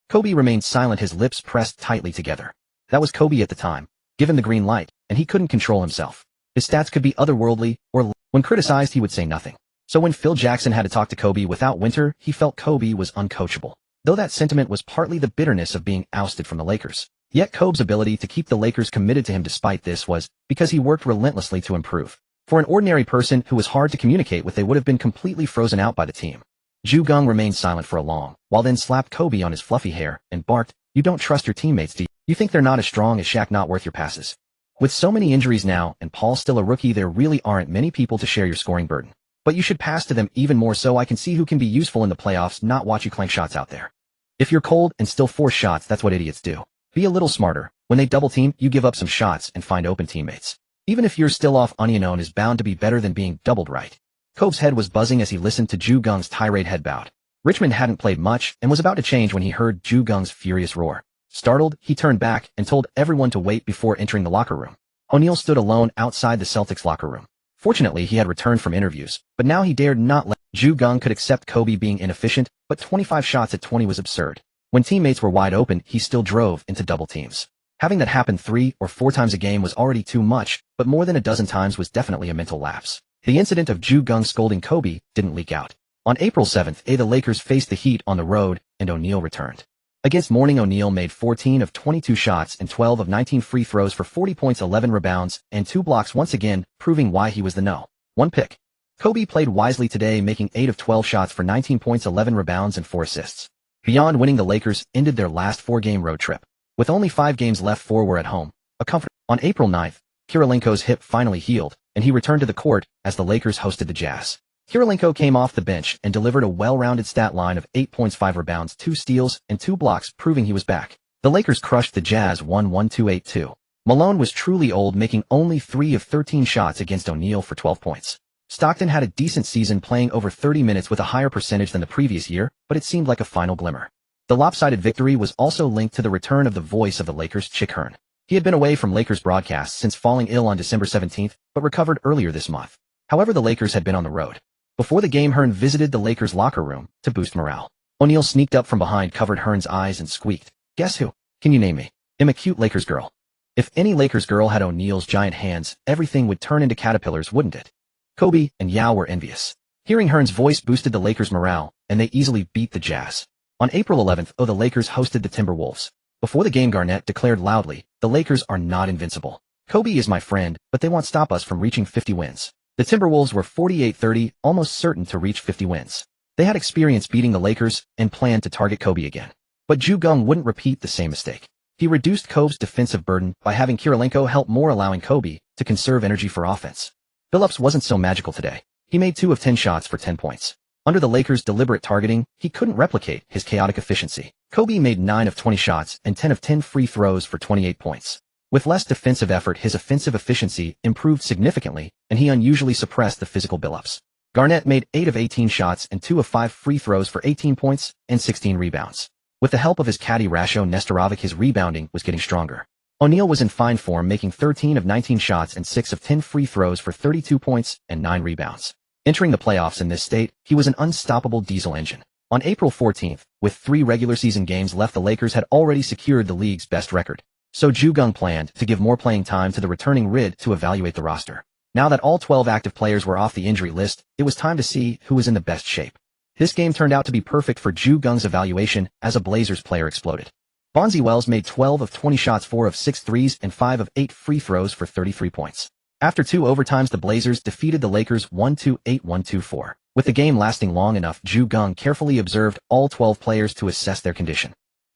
Kobe remained silent, his lips pressed tightly together. That was Kobe at the time. Give him the green light, and he couldn't control himself. His stats could be otherworldly, or when criticized he would say nothing. So when Phil Jackson had to talk to Kobe without Winter, he felt Kobe was uncoachable. Though that sentiment was partly the bitterness of being ousted from the Lakers. Yet Kobe's ability to keep the Lakers committed to him despite this was because he worked relentlessly to improve. For an ordinary person who was hard to communicate with, they would have been completely frozen out by the team. Geng remained silent for a long while, then slapped Kobe on his fluffy hair and barked, "You don't trust your teammates, do you? You think they're not as strong as Shaq? Not worth your passes." With so many injuries now and Paul still a rookie, there really aren't many people to share your scoring burden. But you should pass to them even more so. I can see who can be useful in the playoffs, not watch you clank shots out there. If you're cold and still force shots, that's what idiots do. Be a little smarter. When they double team, you give up some shots and find open teammates. Even if you're still off, onion is bound to be better than being doubled right. Kobe's head was buzzing as he listened to Geng's tirade. Head bowed. Richmond hadn't played much and was about to change when he heard Geng's furious roar. Startled, he turned back and told everyone to wait before entering the locker room. O'Neal stood alone outside the Celtics locker room. Fortunately, he had returned from interviews, but now he dared not let Geng could accept Kobe being inefficient, but 25 shots at 20 was absurd. When teammates were wide open, he still drove into double teams. Having that happen 3 or 4 times a game was already too much, but more than a dozen times was definitely a mental lapse. The incident of Geng scolding Kobe didn't leak out. On April 7th, the Lakers faced the Heat on the road, and O'Neal returned. Against Morning, O'Neal made 14 of 22 shots and 12 of 19 free throws for 40 points, 11 rebounds, and 2 blocks, once again proving why he was the No. 1 pick. Kobe played wisely today, making 8 of 12 shots for 19 points, 11 rebounds, and 4 assists. Beyond winning, the Lakers ended their last 4-game road trip. With only 5 games left, 4 were at home. On April 9th, Kirilenko's hip finally healed, and he returned to the court as the Lakers hosted the Jazz. Kirilenko came off the bench and delivered a well-rounded stat line of 8 points, 5 rebounds, 2 steals, and 2 blocks, proving he was back. The Lakers crushed the Jazz 1-1-2-8-2. Malone was truly old, making only 3 of 13 shots against O'Neal for 12 points. Stockton had a decent season, playing over 30 minutes with a higher percentage than the previous year, but it seemed like a final glimmer. The lopsided victory was also linked to the return of the voice of the Lakers, Chick Hearn. He had been away from Lakers broadcasts since falling ill on December 17th, but recovered earlier this month. However, the Lakers had been on the road. Before the game, Hearn visited the Lakers' locker room to boost morale. O'Neal sneaked up from behind, covered Hearn's eyes, and squeaked, "Guess who? Can you name me? I'm a cute Lakers girl." If any Lakers girl had O'Neal's giant hands, everything would turn into caterpillars, wouldn't it? Kobe and Yao were envious. Hearing Hearn's voice boosted the Lakers' morale, and they easily beat the Jazz. On April 11th, the Lakers hosted the Timberwolves. Before the game, Garnett declared loudly, "The Lakers are not invincible." Kobe is my friend, but they won't stop us from reaching 50 wins. The Timberwolves were 48-30, almost certain to reach 50 wins. They had experience beating the Lakers and planned to target Kobe again. But Geng wouldn't repeat the same mistake. He reduced Kobe's defensive burden by having Kirilenko help more, allowing Kobe to conserve energy for offense. Billups wasn't so magical today. He made 2 of 10 shots for 10 points. Under the Lakers' deliberate targeting, he couldn't replicate his chaotic efficiency. Kobe made 9 of 20 shots and 10 of 10 free throws for 28 points. With less defensive effort, his offensive efficiency improved significantly, and he unusually suppressed the physical Billups. Garnett made 8 of 18 shots and 2 of 5 free throws for 18 points and 16 rebounds. With the help of his caddy Rasho Nestorovic, his rebounding was getting stronger. O'Neal was in fine form, making 13 of 19 shots and 6 of 10 free throws for 32 points and 9 rebounds. Entering the playoffs in this state, he was an unstoppable diesel engine. On April 14th, with 3 regular season games left, the Lakers had already secured the league's best record. So Geng planned to give more playing time to the returning Rid to evaluate the roster. Now that all 12 active players were off the injury list, it was time to see who was in the best shape. This game turned out to be perfect for Geng's evaluation as a Blazers player exploded. Bonzi Wells made 12 of 20 shots, 4 of 6 threes, and 5 of 8 free throws for 33 points. After 2 overtimes, the Blazers defeated the Lakers 128-124. With the game lasting long enough, Geng carefully observed all 12 players to assess their condition.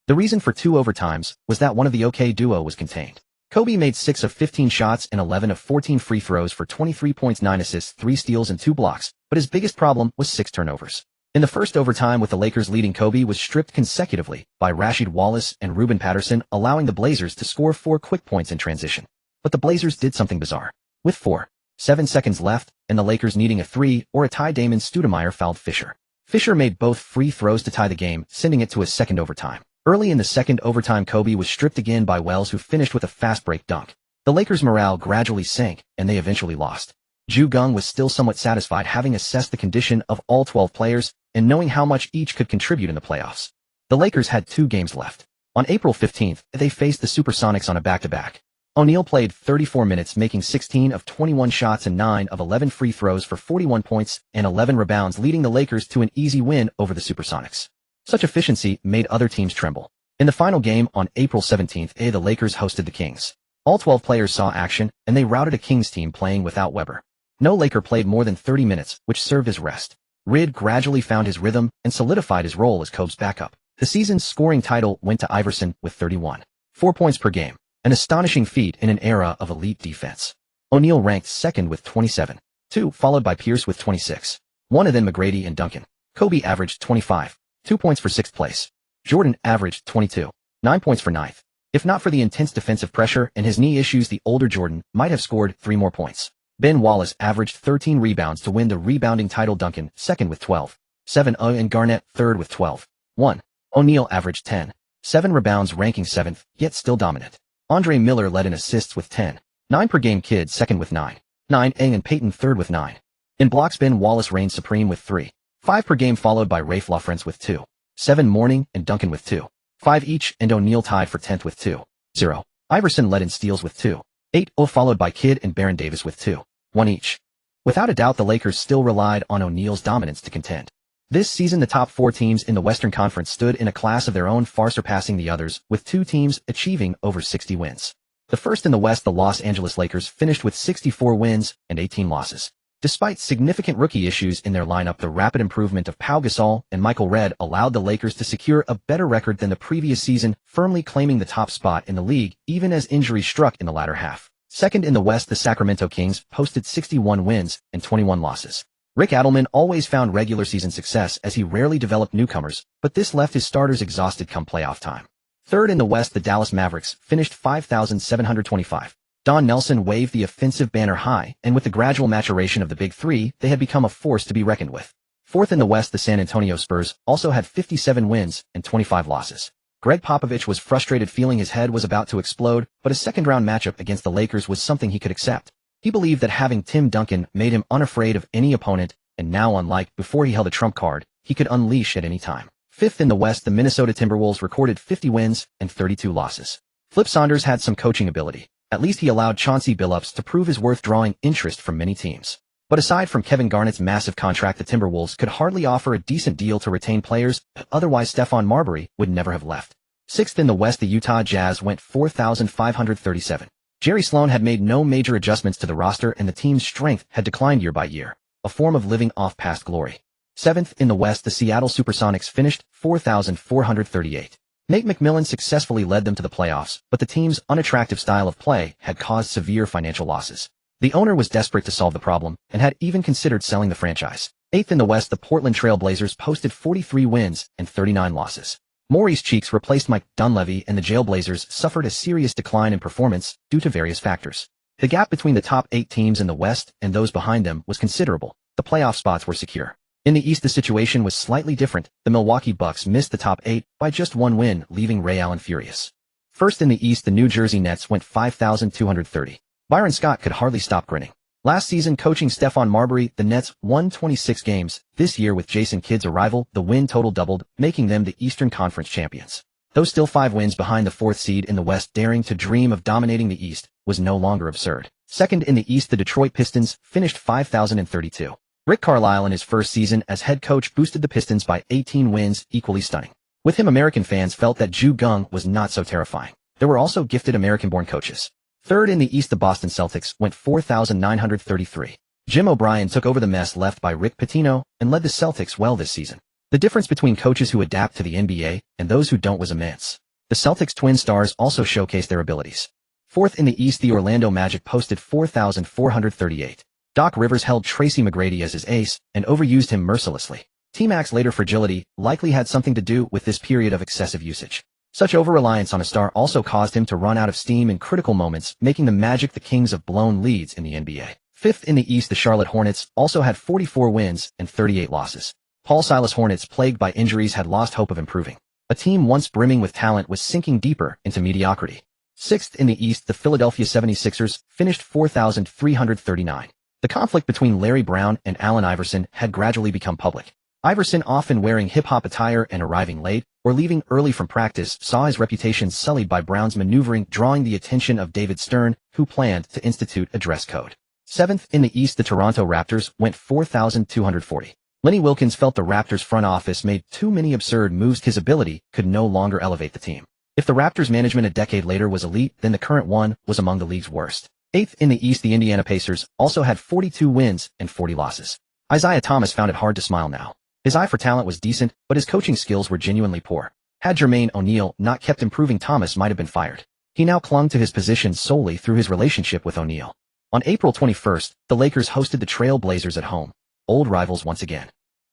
The reason for 2 overtimes was that one of the OK duo was contained. Kobe made 6 of 15 shots and 11 of 14 free throws for 23 points, 9 assists, 3 steals, and 2 blocks, but his biggest problem was 6 turnovers. In the first overtime, with the Lakers leading, Kobe was stripped consecutively by Rasheed Wallace and Ruben Patterson, allowing the Blazers to score 4 quick points in transition. But the Blazers did something bizarre. With 4.7 seconds left, and the Lakers needing a 3 or a tie, Damon Stoudemire fouled Fisher. Fisher made both free throws to tie the game, sending it to a second overtime. Early in the second overtime, Kobe was stripped again by Wells, who finished with a fast break dunk. The Lakers' morale gradually sank, and they eventually lost. Geng was still somewhat satisfied, having assessed the condition of all 12 players and knowing how much each could contribute in the playoffs. The Lakers had 2 games left. On April 15th, they faced the Supersonics on a back-to-back. O'Neal played 34 minutes, making 16 of 21 shots and 9 of 11 free throws for 41 points and 11 rebounds, leading the Lakers to an easy win over the Supersonics. Such efficiency made other teams tremble. In the final game on April 17th, the Lakers hosted the Kings. All 12 players saw action, and they routed a Kings team playing without Weber. No Laker played more than 30 minutes, which served as rest. Rid gradually found his rhythm and solidified his role as Kobe's backup. The season's scoring title went to Iverson with 31.4 points per game, an astonishing feat in an era of elite defense. O'Neal ranked second with 27.2, followed by Pierce with 26.1, and then McGrady and Duncan. Kobe averaged 25.2 points for 6th place. Jordan averaged 22.9 points for 9th. If not for the intense defensive pressure and his knee issues, the older Jordan might have scored 3 more points. Ben Wallace averaged 13 rebounds to win the rebounding title. Duncan second with 12.7, and Garnett third with 12.1. O'Neal averaged 10.7 rebounds, ranking 7th, yet still dominant. Andre Miller led in assists with 10.9 per game. Kidd second with 9.9, and Payton third with 9. In blocks, Ben Wallace reigned supreme with 3.5 per game, followed by Rafe LaFrentz with 2.7, Mourning and Duncan with 2.5 each, and O'Neal tied for 10th with 2.0. Iverson led in steals with 2.8, followed by Kidd and Baron Davis with 2.1 each. Without a doubt, the Lakers still relied on O'Neal's dominance to contend. This season, the top 4 teams in the Western Conference stood in a class of their own, far surpassing the others, with 2 teams achieving over 60 wins. The first in the West, the Los Angeles Lakers, finished with 64 wins and 18 losses. Despite significant rookie issues in their lineup, the rapid improvement of Pau Gasol and Michael Redd allowed the Lakers to secure a better record than the previous season, firmly claiming the top spot in the league, even as injuries struck in the latter half. Second in the West, the Sacramento Kings posted 61 wins and 21 losses. Rick Adelman always found regular season success, as he rarely developed newcomers, but this left his starters exhausted come playoff time. Third in the West, the Dallas Mavericks finished 5,725. Don Nelson waved the offensive banner high, and with the gradual maturation of the Big Three, they had become a force to be reckoned with. Fourth in the West, the San Antonio Spurs also had 57 wins and 25 losses. Greg Popovich was frustrated, feeling his head was about to explode, but a second-round matchup against the Lakers was something he could accept. He believed that having Tim Duncan made him unafraid of any opponent, and now, unlike before he held a trump card, he could unleash at any time. Fifth in the West, the Minnesota Timberwolves recorded 50 wins and 32 losses. Flip Saunders had some coaching ability. At least he allowed Chauncey Billups to prove his worth, drawing interest from many teams. But aside from Kevin Garnett's massive contract, the Timberwolves could hardly offer a decent deal to retain players, otherwise Stephon Marbury would never have left. Sixth in the West, the Utah Jazz went 4,537. Jerry Sloan had made no major adjustments to the roster and the team's strength had declined year by year, a form of living off past glory. 7th in the West, the Seattle Supersonics finished 4,438. Nate McMillan successfully led them to the playoffs, but the team's unattractive style of play had caused severe financial losses. The owner was desperate to solve the problem and had even considered selling the franchise. 8th in the West, the Portland Trail Blazers posted 43 wins and 39 losses. Maurice Cheeks replaced Mike Dunleavy and the Jailblazers suffered a serious decline in performance due to various factors. The gap between the top 8 teams in the West and those behind them was considerable. The playoff spots were secure. In the East, the situation was slightly different. The Milwaukee Bucks missed the top 8 by just one win, leaving Ray Allen furious. First in the East, the New Jersey Nets went 5,230. Byron Scott could hardly stop grinning. Last season, coaching Stephon Marbury, the Nets won 26 games. This year, with Jason Kidd's arrival, the win total doubled, making them the Eastern Conference champions. Though still 5 wins behind the 4th seed in the West, daring to dream of dominating the East was no longer absurd. Second in the East, the Detroit Pistons finished 5,032. Rick Carlisle in his first season as head coach boosted the Pistons by 18 wins, equally stunning. With him, American fans felt that Geng was not so terrifying. There were also gifted American-born coaches. Third in the East, the Boston Celtics went 4,933. Jim O'Brien took over the mess left by Rick Pitino and led the Celtics well this season. The difference between coaches who adapt to the NBA and those who don't was immense. The Celtics' twin stars also showcased their abilities. Fourth in the East, the Orlando Magic posted 4,438. Doc Rivers held Tracy McGrady as his ace and overused him mercilessly. T-Mac's later fragility likely had something to do with this period of excessive usage. Such over-reliance on a star also caused him to run out of steam in critical moments, making the Magic the kings of blown leads in the NBA. Fifth in the East, the Charlotte Hornets also had 44 wins and 38 losses. Paul Silas Hornets, plagued by injuries, had lost hope of improving. A team once brimming with talent was sinking deeper into mediocrity. Sixth in the East, the Philadelphia 76ers finished 4,339. The conflict between Larry Brown and Allen Iverson had gradually become public. Iverson, often wearing hip-hop attire and arriving late, or leaving early from practice, saw his reputation sullied by Brown's maneuvering, drawing the attention of David Stern, who planned to institute a dress code. Seventh in the East, the Toronto Raptors went 4,240. Lenny Wilkins felt the Raptors front office made too many absurd moves. His ability could no longer elevate the team. If the Raptors management a decade later was elite, then the current one was among the league's worst. Eighth in the East, the Indiana Pacers also had 42 wins and 40 losses. Isaiah Thomas found it hard to smile now. His eye for talent was decent, but his coaching skills were genuinely poor. Had Jermaine O'Neal not kept improving, Thomas might have been fired. He now clung to his position solely through his relationship with O'Neal. On April 21st, the Lakers hosted the Trail Blazers at home. Old rivals once again.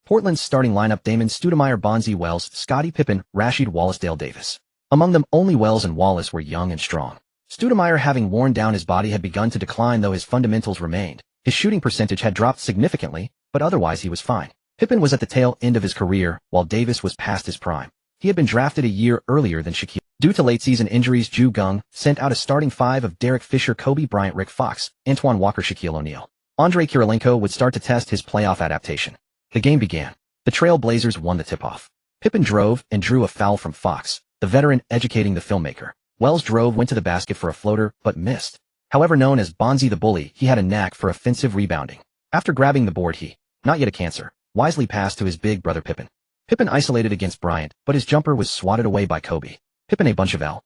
Portland's starting lineup: Damon Stoudemire, Bonzi Wells, Scottie Pippen, Rasheed Wallace, Dale Davis. Among them, only Wells and Wallace were young and strong. Stoudemire, having worn down his body, had begun to decline, though his fundamentals remained. His shooting percentage had dropped significantly, but otherwise he was fine. Pippen was at the tail end of his career, while Davis was past his prime. He had been drafted a year earlier than Shaquille. Due to late-season injuries, Geng sent out a starting 5 of Derek Fisher, Kobe Bryant, Rick Fox, Antoine Walker, Shaquille O'Neal. Andrei Kirilenko would start to test his playoff adaptation. The game began. The Trail Blazers won the tip-off. Pippen drove and drew a foul from Fox, the veteran educating the filmmaker. Wells drove, went to the basket for a floater, but missed. However, known as Bonzi the Bully, he had a knack for offensive rebounding. After grabbing the board, he, not yet a cancer, wisely passed to his big brother Pippen. Pippen isolated against Bryant, but his jumper was swatted away by Kobe. Pippen: a bunch of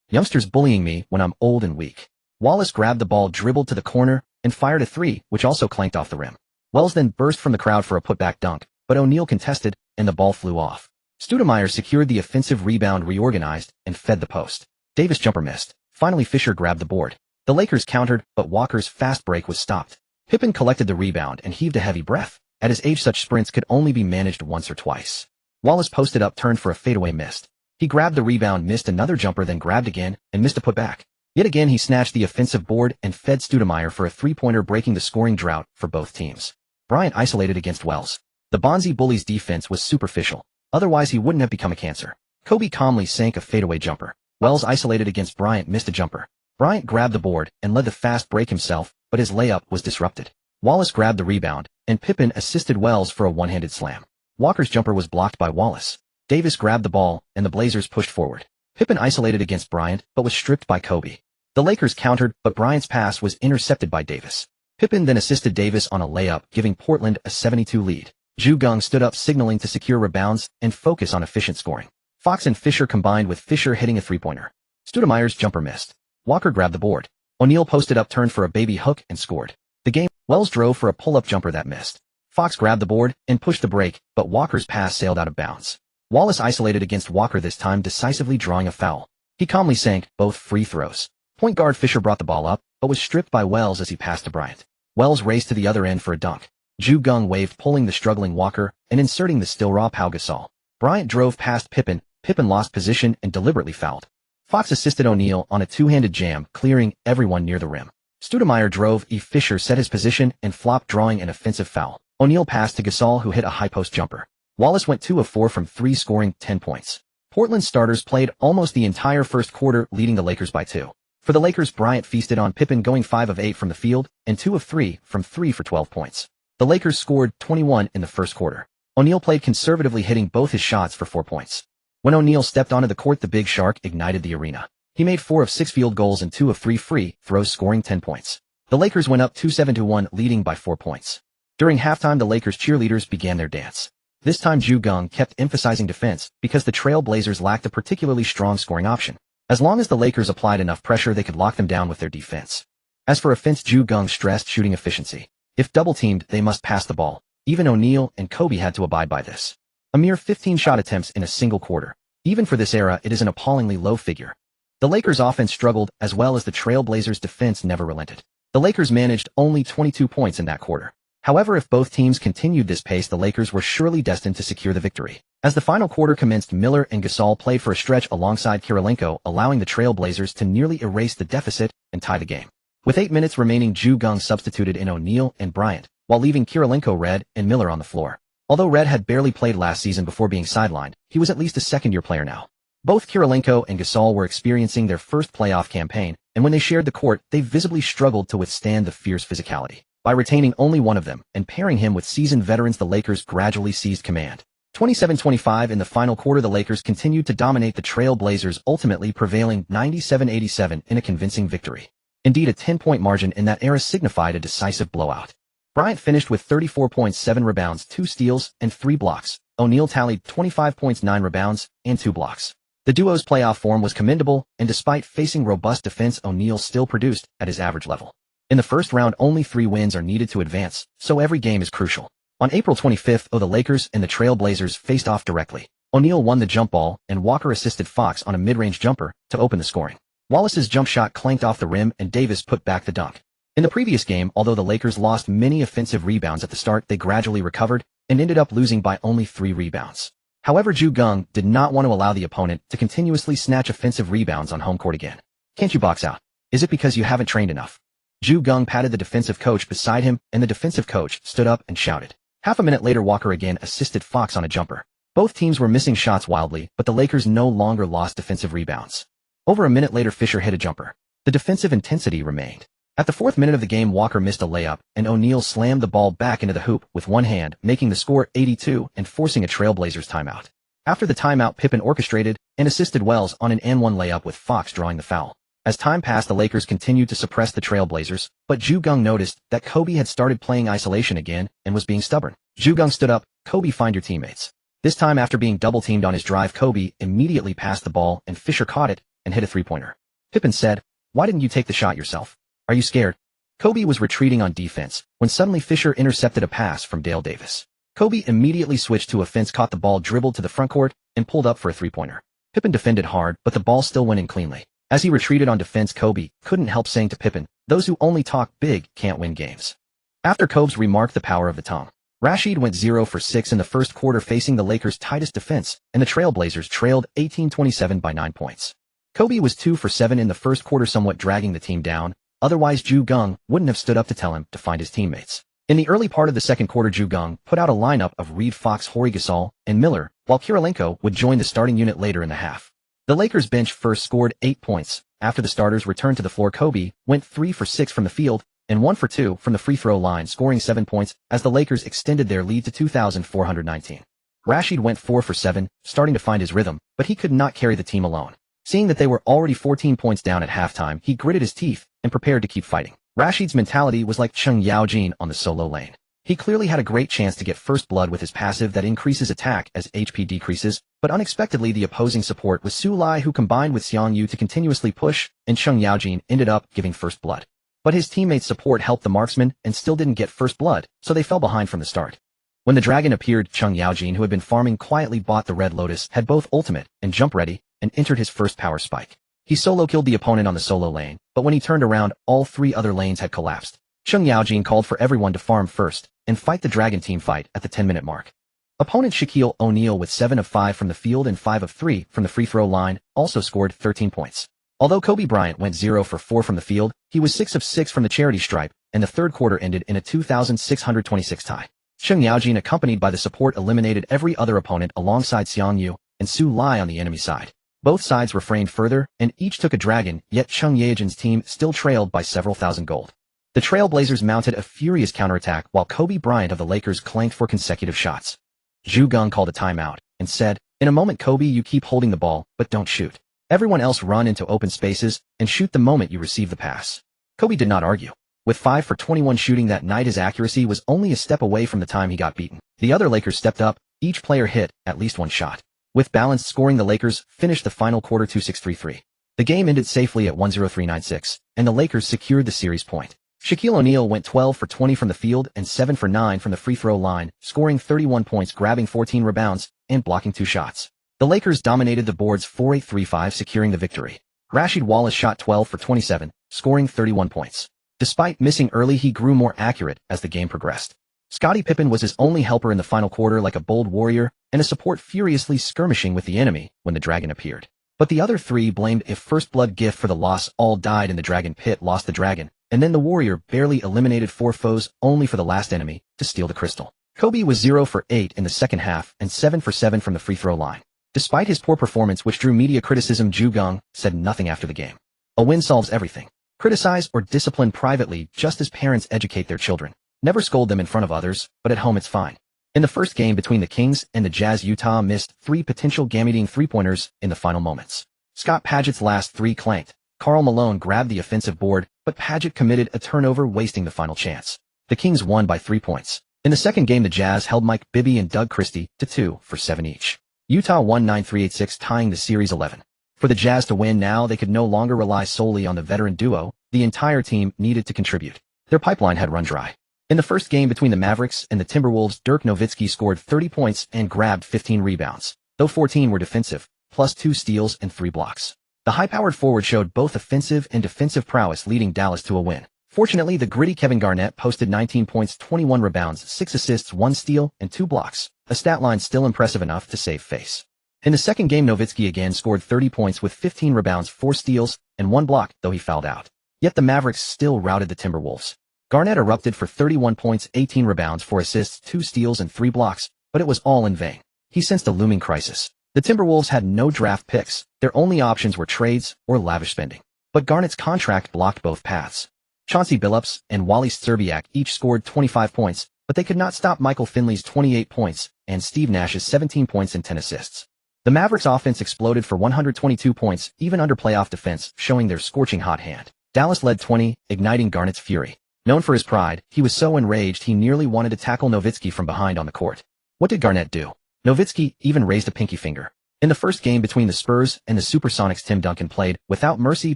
youngsters bullying me when I'm old and weak. Wallace grabbed the ball, dribbled to the corner, and fired a 3, which also clanked off the rim. Wells then burst from the crowd for a putback dunk, but O'Neal contested, and the ball flew off. Stoudemire secured the offensive rebound, reorganized, and fed the post. Davis' jumper missed. Finally, Fisher grabbed the board. The Lakers countered, but Walker's fast break was stopped. Pippen collected the rebound and heaved a heavy breath. At his age, such sprints could only be managed once or twice. Wallace posted up, turned for a fadeaway, missed. He grabbed the rebound, missed another jumper, then grabbed again, and missed a putback. Yet again he snatched the offensive board and fed Stoudemire for a 3-pointer, breaking the scoring drought for both teams. Bryant isolated against Wells. The Bonzi Bullies' defense was superficial. Otherwise he wouldn't have become a cancer. Kobe calmly sank a fadeaway jumper. Wells isolated against Bryant, missed a jumper. Bryant grabbed the board and led the fast break himself, but his layup was disrupted. Wallace grabbed the rebound, and Pippen assisted Wells for a one-handed slam. Walker's jumper was blocked by Wallace. Davis grabbed the ball, and the Blazers pushed forward. Pippen isolated against Bryant, but was stripped by Kobe. The Lakers countered, but Bryant's pass was intercepted by Davis. Pippen then assisted Davis on a layup, giving Portland a 72 lead. Geng stood up, signaling to secure rebounds and focus on efficient scoring. Fox and Fisher combined, with Fisher hitting a 3-pointer. Stoudemire's jumper missed. Walker grabbed the board. O'Neal posted up, turned for a baby hook, and scored. The game, Wells drove for a pull-up jumper that missed. Fox grabbed the board and pushed the break, but Walker's pass sailed out of bounds. Wallace isolated against Walker this time, decisively drawing a foul. He calmly sank both free throws. Point guard Fisher brought the ball up, but was stripped by Wells as he passed to Bryant. Wells raced to the other end for a dunk. Geng waved, pulling the struggling Walker and inserting the still raw Pau Gasol. Bryant drove past Pippen. Pippen lost position and deliberately fouled. Fox assisted O'Neal on a two-handed jam, clearing everyone near the rim. Stoudemire drove. Fisher set his position and flopped, drawing an offensive foul. O'Neal passed to Gasol, who hit a high-post jumper. Wallace went 2 of 4 from 3, scoring 10 points. Portland starters played almost the entire first quarter, leading the Lakers by 2. For the Lakers, Bryant feasted on Pippen, going 5 of 8 from the field and 2 of 3 from 3 for 12 points. The Lakers scored 21 in the first quarter. O'Neal played conservatively, hitting both his shots for 4 points. When O'Neal stepped onto the court, the Big Shark ignited the arena. He made 4 of 6 field goals and 2 of 3 free throws, scoring 10 points. The Lakers went up 2-7-1, leading by 4 points. During halftime, the Lakers cheerleaders began their dance. This time, Geng kept emphasizing defense because the Trail Blazers lacked a particularly strong scoring option. As long as the Lakers applied enough pressure, they could lock them down with their defense. As for offense, Geng stressed shooting efficiency. If double-teamed, they must pass the ball. Even O'Neal and Kobe had to abide by this. A mere 15 shot attempts in a single quarter. Even for this era, it is an appallingly low figure. The Lakers' offense struggled, as well as the Trail Blazers' defense never relented. The Lakers managed only 22 points in that quarter. However, if both teams continued this pace, the Lakers were surely destined to secure the victory. As the final quarter commenced, Miller and Gasol played for a stretch alongside Kirilenko, allowing the Trail Blazers to nearly erase the deficit and tie the game. With 8 minutes remaining, Geng substituted in O'Neal and Bryant, while leaving Kirilenko, Red, and Miller on the floor. Although Red had barely played last season before being sidelined, he was at least a second-year player now. Both Kirilenko and Gasol were experiencing their first playoff campaign, and when they shared the court, they visibly struggled to withstand the fierce physicality. By retaining only one of them and pairing him with seasoned veterans, the Lakers gradually seized command. 27-25 in the final quarter, the Lakers continued to dominate the Trail Blazers, ultimately prevailing 97-87 in a convincing victory. Indeed, a 10-point margin in that era signified a decisive blowout. Bryant finished with 34 points, 7 rebounds, 2 steals, and 3 blocks. O'Neal tallied 25 points, 9 rebounds, and 2 blocks. The duo's playoff form was commendable, and despite facing robust defense, O'Neal still produced at his average level. In the first round, only 3 wins are needed to advance, so every game is crucial. On April 25th, the Lakers and the Trail Blazers faced off directly. O'Neal won the jump ball, and Walker assisted Fox on a mid-range jumper to open the scoring. Wallace's jump shot clanked off the rim, and Davis put back the dunk. In the previous game, although the Lakers lost many offensive rebounds at the start, they gradually recovered and ended up losing by only 3 rebounds. However, Geng did not want to allow the opponent to continuously snatch offensive rebounds on home court again. "Can't you box out? Is it because you haven't trained enough?" Geng patted the defensive coach beside him, and the defensive coach stood up and shouted. Half a minute later, Walker again assisted Fox on a jumper. Both teams were missing shots wildly, but the Lakers no longer lost defensive rebounds. Over a minute later, Fisher hit a jumper. The defensive intensity remained. At the 4th minute of the game, Walker missed a layup, and O'Neal slammed the ball back into the hoop with one hand, making the score 82 and forcing a Trail Blazers timeout. After the timeout, Pippen orchestrated and assisted Wells on an and-one layup, with Fox drawing the foul. As time passed, the Lakers continued to suppress the Trail Blazers, but Geng noticed that Kobe had started playing isolation again and was being stubborn. Geng stood up. "Kobe, find your teammates." This time, after being double-teamed on his drive, Kobe immediately passed the ball, and Fisher caught it and hit a three-pointer. Pippen said, "Why didn't you take the shot yourself? Are you scared?" Kobe was retreating on defense when suddenly Fisher intercepted a pass from Dale Davis. Kobe immediately switched to offense, caught the ball, dribbled to the front court, and pulled up for a three-pointer. Pippen defended hard, but the ball still went in cleanly. As he retreated on defense, Kobe couldn't help saying to Pippen, "Those who only talk big can't win games." After Kobe's remark, the power of the tongue. Rashid went 0 for 6 in the first quarter, facing the Lakers' tightest defense, and the Trail Blazers trailed 18-27 by 9 points. Kobe was 2 for 7 in the first quarter, somewhat dragging the team down. Otherwise, Geng wouldn't have stood up to tell him to find his teammates. In the early part of the second quarter, Geng put out a lineup of Reed, Fox, Horry, Gasol, and Miller, while Kirilenko would join the starting unit later in the half. The Lakers bench first scored 8 points. After the starters returned to the floor, Kobe went 3 for 6 from the field and 1 for 2 from the free throw line, scoring 7 points as the Lakers extended their lead to 2,419. Rashid went 4 for 7, starting to find his rhythm, but he could not carry the team alone. Seeing that they were already 14 points down at halftime, he gritted his teeth and prepared to keep fighting. Rashid's mentality was like Chung Yao-jin on the solo lane. He clearly had a great chance to get first blood with his passive that increases attack as HP decreases, but unexpectedly the opposing support was Su Lai, who combined with Xiang Yu to continuously push, and Cheng Yaojin ended up giving first blood. But his teammates' support helped the marksman and still didn't get first blood, so they fell behind from the start. When the dragon appeared, Cheng Yaojin, who had been farming quietly, bought the Red Lotus, had both ultimate and jump ready, and entered his first power spike. He solo killed the opponent on the solo lane, but when he turned around, all 3 other lanes had collapsed. Cheng Yaojin called for everyone to farm first, and fight the dragon team fight at the 10-minute mark. Opponent Shaquille O'Neal, with 7 of 5 from the field and 5 of 3 from the free throw line, also scored 13 points. Although Kobe Bryant went 0 for 4 from the field, he was 6 of 6 from the charity stripe, and the third quarter ended in a 2,626 tie. Cheng Yaojin, accompanied by the support, eliminated every other opponent alongside Xiang Yu and Su Lai on the enemy side. Both sides refrained further, and each took a dragon, yet Cheng Yaojin's team still trailed by several thousand gold. The Trailblazers mounted a furious counterattack while Kobe Bryant of the Lakers clanked for consecutive shots. Geng called a timeout and said, "In a moment, Kobe, you keep holding the ball, but don't shoot. Everyone else run into open spaces and shoot the moment you receive the pass." Kobe did not argue. With 5 for 21 shooting that night, his accuracy was only a step away from the time he got beaten. The other Lakers stepped up, each player hit at least one shot. With balanced scoring, the Lakers finished the final quarter 2-6-3-3. The game ended safely at 1-0-3-9-6, and the Lakers secured the series point. Shaquille O'Neal went 12 for 20 from the field and 7 for 9 from the free throw line, scoring 31 points, grabbing 14 rebounds, and blocking 2 shots. The Lakers dominated the boards 4-8-3-5, securing the victory. Rasheed Wallace shot 12 for 27, scoring 31 points. Despite missing early, he grew more accurate as the game progressed. Scottie Pippen was his only helper in the final quarter, like a bold warrior, and a support furiously skirmishing with the enemy when the dragon appeared. But the other 3 blamed a first blood gift for the loss. All died in the dragon pit, lost the dragon, and then the warrior barely eliminated 4 foes, only for the last enemy to steal the crystal. Kobe was 0 for 8 in the second half and 7 for 7 from the free throw line. Despite his poor performance, which drew media criticism, Geng said nothing after the game. A win solves everything. Criticize or discipline privately, just as parents educate their children. Never scold them in front of others, but at home it's fine. In the first game between the Kings and the Jazz, Utah missed 3 potential game-eating three-pointers in the final moments. Scott Padgett's last 3 clanked. Karl Malone grabbed the offensive board, but Padgett committed a turnover, wasting the final chance. The Kings won by 3 points. In the second game, the Jazz held Mike Bibby and Doug Christie to 2 for 7 each. Utah won 9-3-8-6, tying the series 11. For the Jazz to win now, they could no longer rely solely on the veteran duo. The entire team needed to contribute. Their pipeline had run dry. In the first game between the Mavericks and the Timberwolves, Dirk Nowitzki scored 30 points and grabbed 15 rebounds, though 14 were defensive, plus 2 steals and 3 blocks. The high-powered forward showed both offensive and defensive prowess, leading Dallas to a win. Fortunately, the gritty Kevin Garnett posted 19 points, 21 rebounds, 6 assists, 1 steal, and 2 blocks, a stat line still impressive enough to save face. In the second game, Nowitzki again scored 30 points with 15 rebounds, 4 steals, and 1 block, though he fouled out. Yet the Mavericks still routed the Timberwolves. Garnett erupted for 31 points, 18 rebounds, 4 assists, 2 steals, and 3 blocks, but it was all in vain. He sensed a looming crisis. The Timberwolves had no draft picks. Their only options were trades or lavish spending. But Garnett's contract blocked both paths. Chauncey Billups and Wally Szczerbiak each scored 25 points, but they could not stop Michael Finley's 28 points and Steve Nash's 17 points and 10 assists. The Mavericks' offense exploded for 122 points, even under playoff defense, showing their scorching hot hand. Dallas led 20, igniting Garnett's fury. Known for his pride, he was so enraged he nearly wanted to tackle Nowitzki from behind on the court. What did Garnett do? Nowitzki even raised a pinky finger. In the first game between the Spurs and the Supersonics, Tim Duncan played without mercy,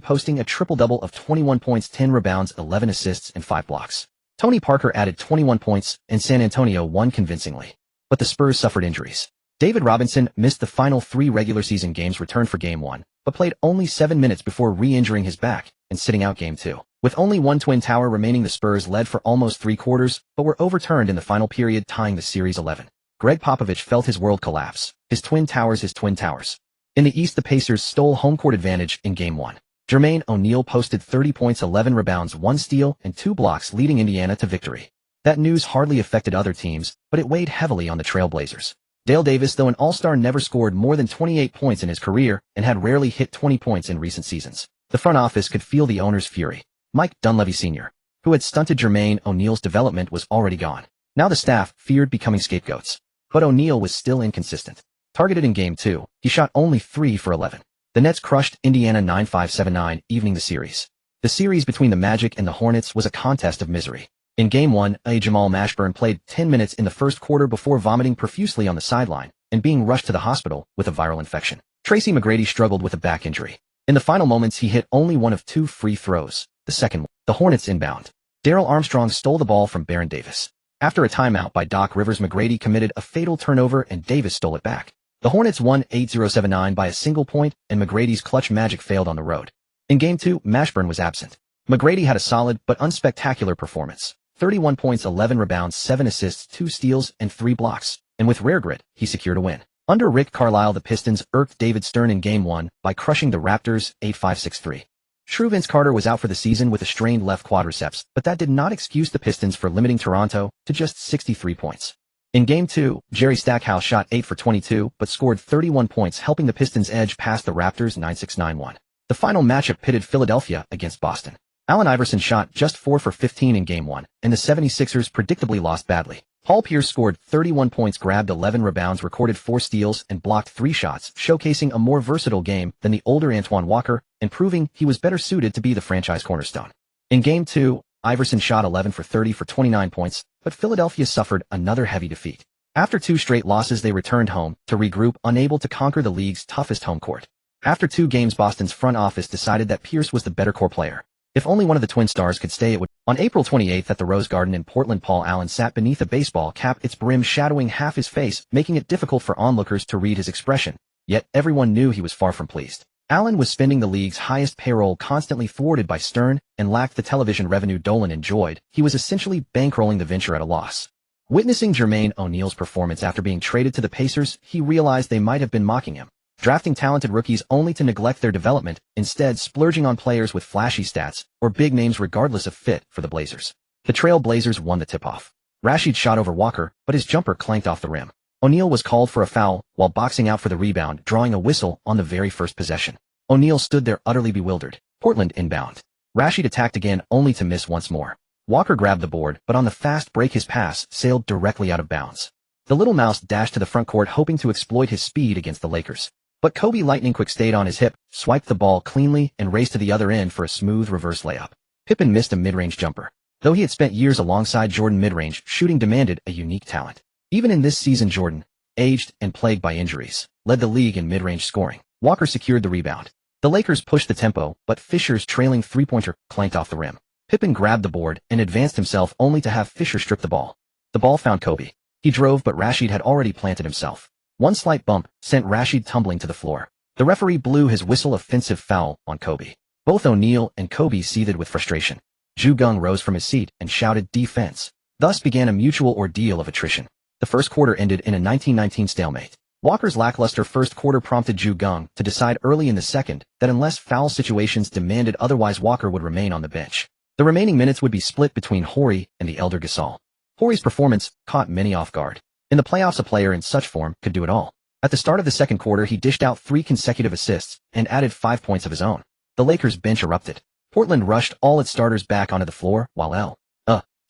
posting a triple-double of 21 points, 10 rebounds, 11 assists, and 5 blocks. Tony Parker added 21 points, and San Antonio won convincingly. But the Spurs suffered injuries. David Robinson missed the final 3 regular season games, returned for Game 1, but played only 7 minutes before re-injuring his back and sitting out Game 2. With only one Twin Tower remaining, the Spurs led for almost 3 quarters, but were overturned in the final period, tying the series 11. Greg Popovich felt his world collapse. His Twin Towers. In the East, the Pacers stole home court advantage in Game 1. Jermaine O'Neal posted 30 points, 11 rebounds, 1 steal, and 2 blocks, leading Indiana to victory. That news hardly affected other teams, but it weighed heavily on the Trailblazers. Dale Davis, though an all-star, never scored more than 28 points in his career and had rarely hit 20 points in recent seasons. The front office could feel the owner's fury. Mike Dunleavy Sr., who had stunted Jermaine O'Neal's development, was already gone. Now the staff feared becoming scapegoats. But O'Neal was still inconsistent. Targeted in Game 2, he shot only 3 for 11. The Nets crushed Indiana 9-5-7-9, evening the series. The series between the Magic and the Hornets was a contest of misery. In Game 1, Jamal Mashburn played 10 minutes in the first quarter before vomiting profusely on the sideline and being rushed to the hospital with a viral infection. Tracy McGrady struggled with a back injury. In the final moments, he hit only one of 2 free throws, the second one. The Hornets inbound. Darrell Armstrong stole the ball from Baron Davis. After a timeout by Doc Rivers, McGrady committed a fatal turnover and Davis stole it back. The Hornets won 8-0-7-9 by a single point, and McGrady's clutch magic failed on the road. In Game 2, Mashburn was absent. McGrady had a solid but unspectacular performance. 31 points, 11 rebounds, 7 assists, 2 steals, and 3 blocks. And with rare grit, he secured a win. Under Rick Carlisle, the Pistons irked David Stern in Game 1 by crushing the Raptors 8-5-6-3. True Vince Carter was out for the season with a strained left quadriceps, but that did not excuse the Pistons for limiting Toronto to just 63 points. In Game 2, Jerry Stackhouse shot 8 for 22, but scored 31 points, helping the Pistons edge past the Raptors 9-6-9-1. The final matchup pitted Philadelphia against Boston. Allen Iverson shot just 4 for 15 in Game 1, and the 76ers predictably lost badly. Paul Pierce scored 31 points, grabbed 11 rebounds, recorded 4 steals, and blocked 3 shots, showcasing a more versatile game than the older Antoine Walker and proving he was better suited to be the franchise cornerstone. In Game 2, Iverson shot 11 for 30 for 29 points, but Philadelphia suffered another heavy defeat. After 2 straight losses, they returned home to regroup, unable to conquer the league's toughest home court. After 2 games, Boston's front office decided that Pierce was the better core player. If only one of the Twin Stars could stay, it would. On April 28th at the Rose Garden in Portland, Paul Allen sat beneath a baseball cap, its brim shadowing half his face, making it difficult for onlookers to read his expression. Yet everyone knew he was far from pleased. Allen was spending the league's highest payroll, constantly thwarted by Stern, and lacked the television revenue Dolan enjoyed. He was essentially bankrolling the venture at a loss. Witnessing Jermaine O'Neal's performance after being traded to the Pacers, he realized they might have been mocking him, drafting talented rookies only to neglect their development, instead splurging on players with flashy stats or big names regardless of fit for the Blazers. The Trail Blazers won the tip-off. Rashid shot over Walker, but his jumper clanked off the rim. O'Neal was called for a foul while boxing out for the rebound, drawing a whistle on the very first possession. O'Neal stood there utterly bewildered. Portland inbound. Rashid attacked again, only to miss once more. Walker grabbed the board, but on the fast break his pass sailed directly out of bounds. The Little Mouse dashed to the front court, hoping to exploit his speed against the Lakers. But Kobe Lightning Quick stayed on his hip, swiped the ball cleanly, and raced to the other end for a smooth reverse layup. Pippen missed a mid-range jumper. Though he had spent years alongside Jordan, mid-range shooting demanded a unique talent. Even in this season, Jordan, aged and plagued by injuries, led the league in mid-range scoring. Walker secured the rebound. The Lakers pushed the tempo, but Fisher's trailing three-pointer clanked off the rim. Pippen grabbed the board and advanced himself, only to have Fisher strip the ball. The ball found Kobe. He drove, but Rashid had already planted himself. One slight bump sent Rashid tumbling to the floor. The referee blew his whistle, offensive foul on Kobe. Both O'Neal and Kobe seethed with frustration. Geng rose from his seat and shouted, "Defense." Thus began a mutual ordeal of attrition. The first quarter ended in a 19-19 stalemate. Walker's lackluster first quarter prompted Geng to decide early in the second that unless foul situations demanded otherwise, Walker would remain on the bench. The remaining minutes would be split between Horry and the elder Gasol. Horry's performance caught many off guard. In the playoffs, a player in such form could do it all. At the start of the second quarter, he dished out 3 consecutive assists and added 5 points of his own. The Lakers' bench erupted. Portland rushed all its starters back onto the floor, while L.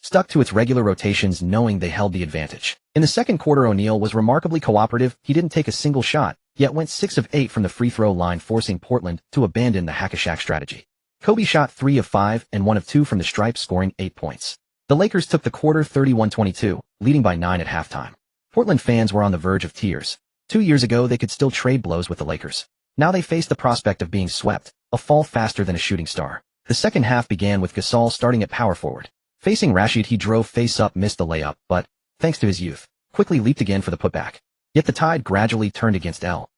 stuck to its regular rotations, knowing they held the advantage. In the second quarter, O'Neal was remarkably cooperative. He didn't take a single shot, yet went 6 of 8 from the free throw line, forcing Portland to abandon the hack-a-shack strategy. Kobe shot 3 of 5 and 1 of 2 from the stripe, scoring 8 points. The Lakers took the quarter 31-22, leading by 9 at halftime. Portland fans were on the verge of tears. 2 years ago, they could still trade blows with the Lakers. Now they faced the prospect of being swept, a fall faster than a shooting star. The second half began with Gasol starting at power forward. Facing Rashid, he drove face up, missed the layup, but, thanks to his youth, quickly leaped again for the putback. Yet the tide gradually turned against L.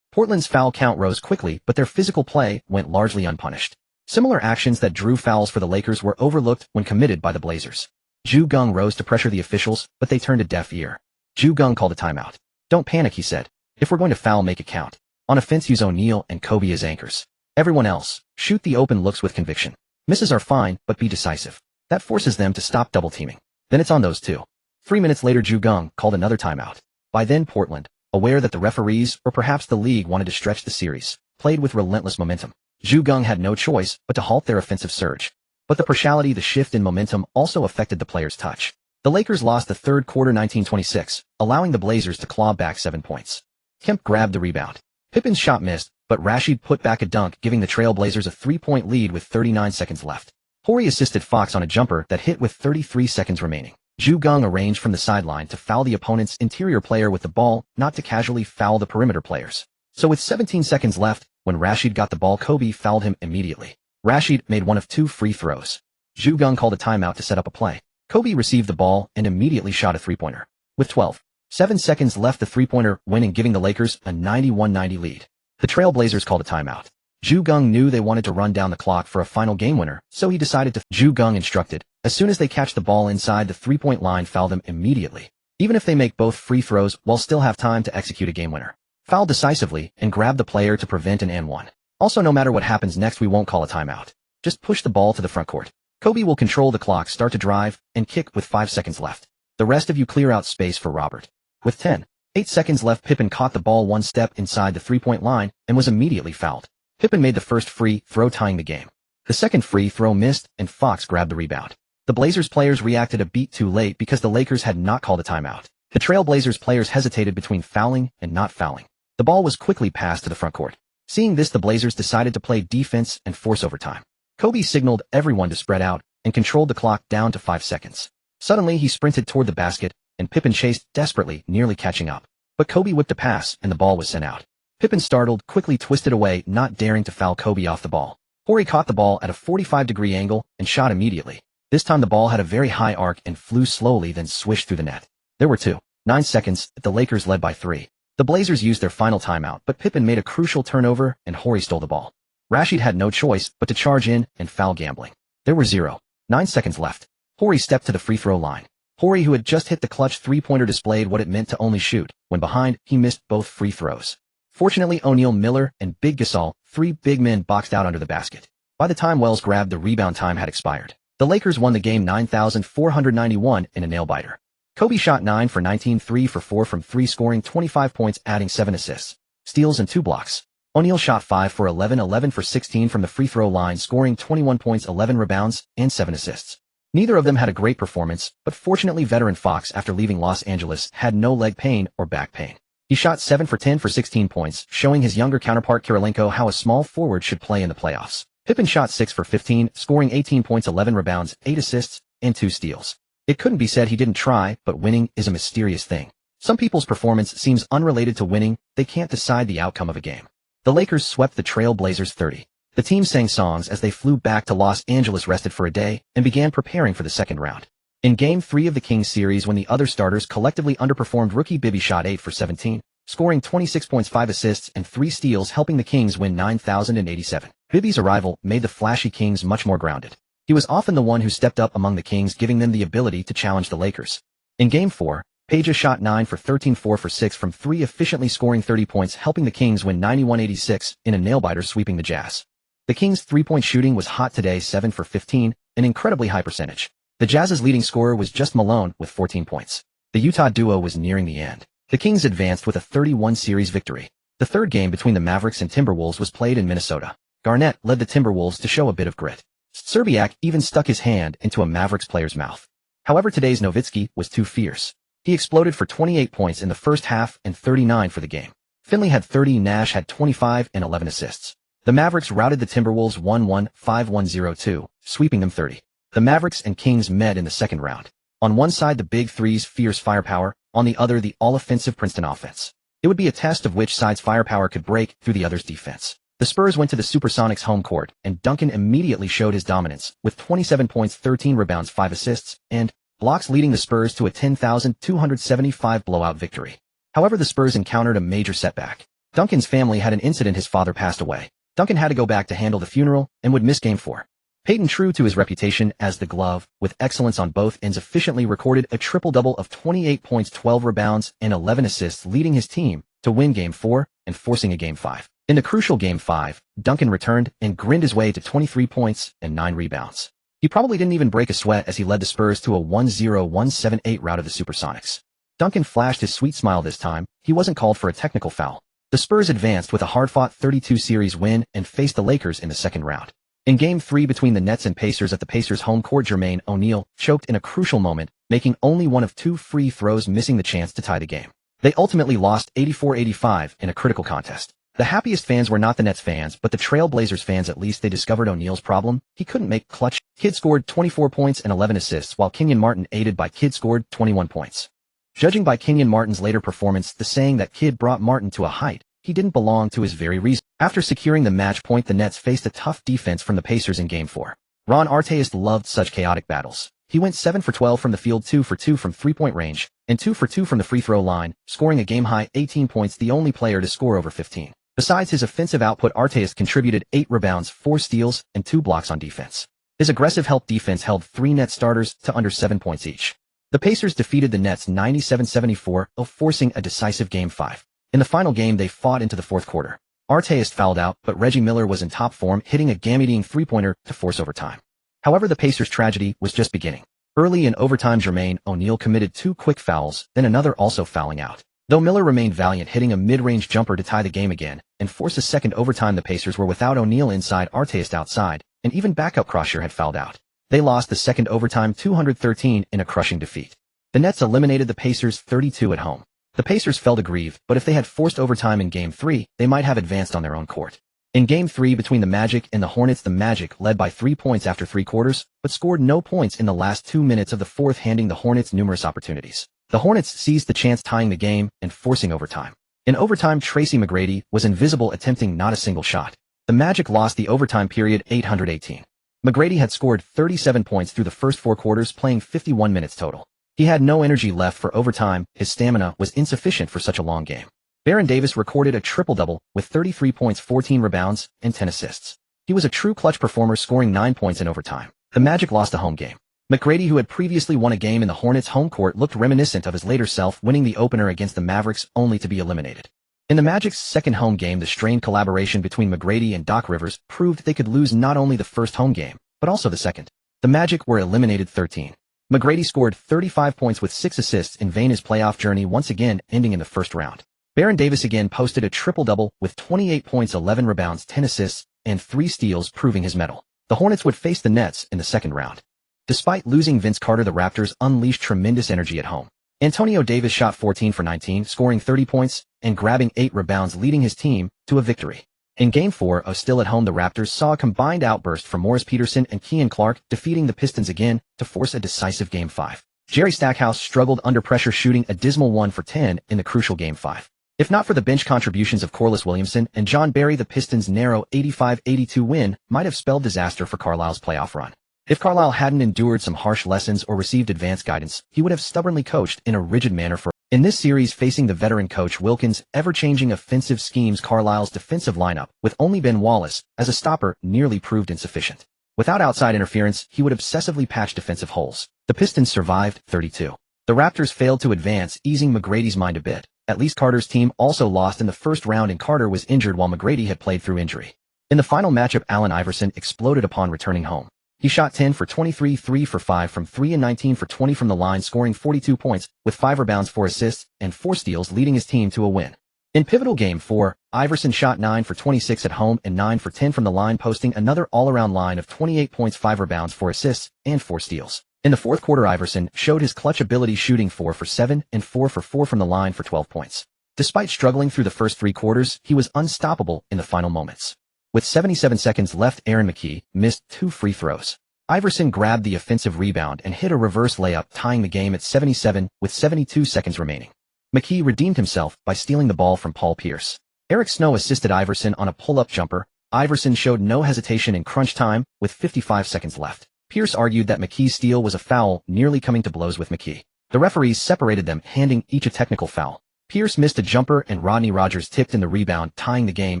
Portland's foul count rose quickly, but their physical play went largely unpunished. Similar actions that drew fouls for the Lakers were overlooked when committed by the Blazers. Geng rose to pressure the officials, but they turned a deaf ear. Geng called a timeout. "Don't panic," he said. "If we're going to foul, make it count. On offense, use O'Neal and Kobe as anchors. Everyone else, shoot the open looks with conviction. Misses are fine, but be decisive. That forces them to stop double-teaming. Then it's on those two." 3 minutes later, Geng called another timeout. By then, Portland, aware that the referees, or perhaps the league, wanted to stretch the series, played with relentless momentum. Geng had no choice but to halt their offensive surge. But the partiality, the shift in momentum, also affected the players' touch. The Lakers lost the third quarter 19-26, allowing the Blazers to claw back 7 points. Kemp grabbed the rebound. Pippen's shot missed, but Rashid put back a dunk, giving the Trail Blazers a 3-point lead with 39 seconds left. Horry assisted Fox on a jumper that hit with 33 seconds remaining. Geng arranged from the sideline to foul the opponent's interior player with the ball, not to casually foul the perimeter players. So with 17 seconds left, when Rashid got the ball, Kobe fouled him immediately. Rashid made one of 2 free throws. Geng called a timeout to set up a play. Kobe received the ball and immediately shot a three-pointer. With 12.7 seconds left, the three-pointer went in, giving the Lakers a 91-90 lead. The Trailblazers called a timeout. Geng knew they wanted to run down the clock for a final game winner, so he decided to. Geng instructed, as soon as they catch the ball inside the three-point line, foul them immediately. Even if they make both free throws, we'll still have time to execute a game winner. Foul decisively and grab the player to prevent an and one. Also, no matter what happens next, we won't call a timeout. Just push the ball to the front court. Kobe will control the clock, start to drive, and kick with 5 seconds left. The rest of you clear out space for Robert. With 10.8 seconds left, Pippen caught the ball one step inside the three-point line and was immediately fouled. Pippen made the first free throw, tying the game. The second free throw missed, and Fox grabbed the rebound. The Blazers players reacted a beat too late because the Lakers had not called a timeout. The Trailblazers players hesitated between fouling and not fouling. The ball was quickly passed to the front court. Seeing this, the Blazers decided to play defense and force overtime. Kobe signaled everyone to spread out and controlled the clock down to 5 seconds. Suddenly, he sprinted toward the basket, and Pippen chased desperately, nearly catching up. But Kobe whipped a pass, and the ball was sent out. Pippen, startled, quickly twisted away, not daring to foul Kobe off the ball. Horry caught the ball at a 45-degree angle and shot immediately. This time the ball had a very high arc and flew slowly, then swished through the net. There were 2.9 seconds, the Lakers led by 3. The Blazers used their final timeout, but Pippen made a crucial turnover and Horry stole the ball. Rashid had no choice but to charge in and foul Gambling. There were 0.9 seconds left. Horry stepped to the free throw line. Horry, who had just hit the clutch three-pointer, displayed what it meant to only shoot. When behind, he missed both free throws. Fortunately, O'Neal, Miller, and Big Gasol, 3 big men, boxed out under the basket. By the time Wells grabbed the rebound, time had expired. The Lakers won the game 9,491 in a nail-biter. Kobe shot 9 for 19, 3 for 4 from 3, scoring 25 points, adding 7 assists, steals, and 2 blocks. O'Neal shot 5 for 11, 11 for 16 from the free throw line, scoring 21 points, 11 rebounds, and 7 assists. Neither of them had a great performance, but fortunately veteran Fox, after leaving Los Angeles, had no leg pain or back pain. He shot 7 for 10 for 16 points, showing his younger counterpart Kirilenko how a small forward should play in the playoffs. Pippen shot 6 for 15, scoring 18 points, 11 rebounds, 8 assists, and 2 steals. It couldn't be said he didn't try, but winning is a mysterious thing. Some people's performance seems unrelated to winning. They can't decide the outcome of a game. The Lakers swept the Trailblazers 30. The team sang songs as they flew back to Los Angeles, rested for a day, and began preparing for the second round. In Game 3 of the Kings series, when the other starters collectively underperformed, rookie Bibby shot 8 for 17, scoring 26 points, 5 assists, and 3 steals, helping the Kings win 9,087. Bibby's arrival made the flashy Kings much more grounded. He was often the one who stepped up among the Kings, giving them the ability to challenge the Lakers. In Game 4, Page shot 9 for 13, 4 for 6 from 3, efficiently scoring 30 points, helping the Kings win 91-86 in a nail-biter, sweeping the Jazz. The Kings' three-point shooting was hot today, 7 for 15, an incredibly high percentage. The Jazz's leading scorer was just Malone with 14 points. The Utah duo was nearing the end. The Kings advanced with a 31 series victory. The third game between the Mavericks and Timberwolves was played in Minnesota. Garnett led the Timberwolves to show a bit of grit. Serbiak even stuck his hand into a Mavericks player's mouth. However, today's Nowitzki was too fierce. He exploded for 28 points in the first half and 39 for the game. Finley had 30, Nash had 25 and 11 assists. The Mavericks routed the Timberwolves 1-1, 5-1-0-2, sweeping them 30. The Mavericks and Kings met in the second round. On one side, the Big Three's fierce firepower, on the other, the all-offensive Princeton offense. It would be a test of which side's firepower could break through the other's defense. The Spurs went to the Supersonics' home court, and Duncan immediately showed his dominance, with 27 points, 13 rebounds, 5 assists, and blocks, leading the Spurs to a 10,275 blowout victory. However, the Spurs encountered a major setback. Duncan's family had an incident. His father passed away. Duncan had to go back to handle the funeral and would miss Game 4. Peyton, true to his reputation as the glove, with excellence on both ends, efficiently recorded a triple-double of 28 points, 12 rebounds, and 11 assists, leading his team to win Game 4 and forcing a Game 5. In the crucial Game 5, Duncan returned and grinned his way to 23 points and 9 rebounds. He probably didn't even break a sweat as he led the Spurs to a 1-0-1-7-8 rout of the Supersonics. Duncan flashed his sweet smile this time. He wasn't called for a technical foul. The Spurs advanced with a hard-fought 32 series win and faced the Lakers in the second round. In Game 3 between the Nets and Pacers at the Pacers' home court, Jermaine O'Neal choked in a crucial moment, making only one of 2 free throws, missing the chance to tie the game. They ultimately lost 84-85 in a critical contest. The happiest fans were not the Nets fans, but the Trailblazers fans. At least they discovered O'Neal's problem. He couldn't make clutch. Kidd scored 24 points and 11 assists, while Kenyon Martin, aided by Kidd, scored 21 points. Judging by Kenyon Martin's later performance, the saying that Kidd brought Martin to a height he didn't belong to is very reason. After securing the match point, the Nets faced a tough defense from the Pacers in Game 4. Ron Artest loved such chaotic battles. He went 7 for 12 from the field, 2 for 2 from three-point range, and 2 for 2 from the free throw line, scoring a game-high 18 points, the only player to score over 15. Besides his offensive output, Artest contributed 8 rebounds, 4 steals, and 2 blocks on defense. His aggressive help defense held 3 Nets starters to under 7 points each. The Pacers defeated the Nets 97-74, forcing a decisive Game 5. In the final game, they fought into the fourth quarter. Artest fouled out, but Reggie Miller was in top form, hitting a game-eating three-pointer to force overtime. However, the Pacers' tragedy was just beginning. Early in overtime, Jermaine O'Neal committed 2 quick fouls, then another, also fouling out. Though Miller remained valiant, hitting a mid-range jumper to tie the game again and force a second overtime, the Pacers were without O'Neal inside, Artest outside, and even backup Crosher had fouled out. They lost the second overtime 213 in a crushing defeat. The Nets eliminated the Pacers 32 at home. The Pacers felt aggrieved, but if they had forced overtime in Game 3, they might have advanced on their own court. In Game 3 between the Magic and the Hornets, the Magic led by 3 points after 3 quarters, but scored no points in the last 2 minutes of the fourth, handing the Hornets numerous opportunities. The Hornets seized the chance, tying the game and forcing overtime. In overtime, Tracy McGrady was invisible, attempting not a single shot. The Magic lost the overtime period 818. McGrady had scored 37 points through the first 4 quarters, playing 51 minutes total. He had no energy left for overtime. His stamina was insufficient for such a long game. Baron Davis recorded a triple-double with 33 points, 14 rebounds, and 10 assists. He was a true clutch performer, scoring 9 points in overtime. The Magic lost the home game. McGrady, who had previously won a game in the Hornets' home court, looked reminiscent of his later self, winning the opener against the Mavericks only to be eliminated. In the Magic's second home game, the strained collaboration between McGrady and Doc Rivers proved they could lose not only the first home game, but also the second. The Magic were eliminated 13. McGrady scored 35 points with 6 assists, in vain, his playoff journey once again ending in the first round. Baron Davis again posted a triple-double with 28 points, 11 rebounds, 10 assists, and 3 steals, proving his mettle. The Hornets would face the Nets in the second round. Despite losing Vince Carter, the Raptors unleashed tremendous energy at home. Antonio Davis shot 14 for 19, scoring 30 points and grabbing 8 rebounds, leading his team to a victory. In Game 4, still at home, the Raptors saw a combined outburst from Morris Peterson and Keon Clark, defeating the Pistons again to force a decisive Game 5. Jerry Stackhouse struggled under pressure, shooting a dismal 1 for 10 in the crucial Game 5. If not for the bench contributions of Corliss Williamson and John Barry, the Pistons' narrow 85-82 win might have spelled disaster for Carlisle's playoff run. If Carlisle hadn't endured some harsh lessons or received advanced guidance, he would have stubbornly coached in a rigid manner for. In this series, facing the veteran coach Wilkins' ever-changing offensive schemes, Carlisle's defensive lineup, with only Ben Wallace as a stopper, nearly proved insufficient. Without outside interference, he would obsessively patch defensive holes. The Pistons survived 32. The Raptors failed to advance, easing McGrady's mind a bit. At least Carter's team also lost in the first round, and Carter was injured while McGrady had played through injury. In the final matchup, Allen Iverson exploded upon returning home. He shot 10 for 23, 3 for 5 from 3 and 19 for 20 from the line, scoring 42 points with 5 rebounds, 4 assists, and 4 steals, leading his team to a win. In pivotal Game 4, Iverson shot 9 for 26 at home and 9 for 10 from the line, posting another all-around line of 28 points, 5 rebounds, 4 assists, and 4 steals. In the fourth quarter, Iverson showed his clutch ability, shooting 4 for 7 and 4 for 4 from the line for 12 points. Despite struggling through the first 3 quarters, he was unstoppable in the final moments. With 77 seconds left, Aaron McKie missed 2 free throws. Iverson grabbed the offensive rebound and hit a reverse layup, tying the game at 77 with 72 seconds remaining. McKie redeemed himself by stealing the ball from Paul Pierce. Eric Snow assisted Iverson on a pull-up jumper. Iverson showed no hesitation in crunch time with 55 seconds left. Pierce argued that McKie's steal was a foul, nearly coming to blows with McKie. The referees separated them, handing each a technical foul. Pierce missed a jumper and Rodney Rogers tipped in the rebound, tying the game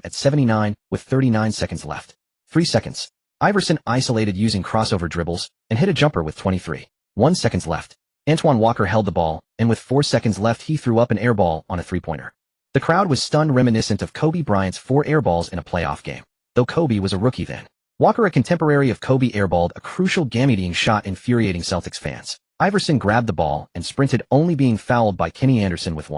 at 79 with 39 seconds left. 3 seconds. Iverson isolated using crossover dribbles and hit a jumper with 1 seconds left. Antoine Walker held the ball, and with 4 seconds left he threw up an air ball on a three-pointer. The crowd was stunned, reminiscent of Kobe Bryant's 4 air balls in a playoff game, though Kobe was a rookie then. Walker, a contemporary of Kobe, airballed a crucial game-eating shot, infuriating Celtics fans. Iverson grabbed the ball and sprinted, only being fouled by Kenny Anderson with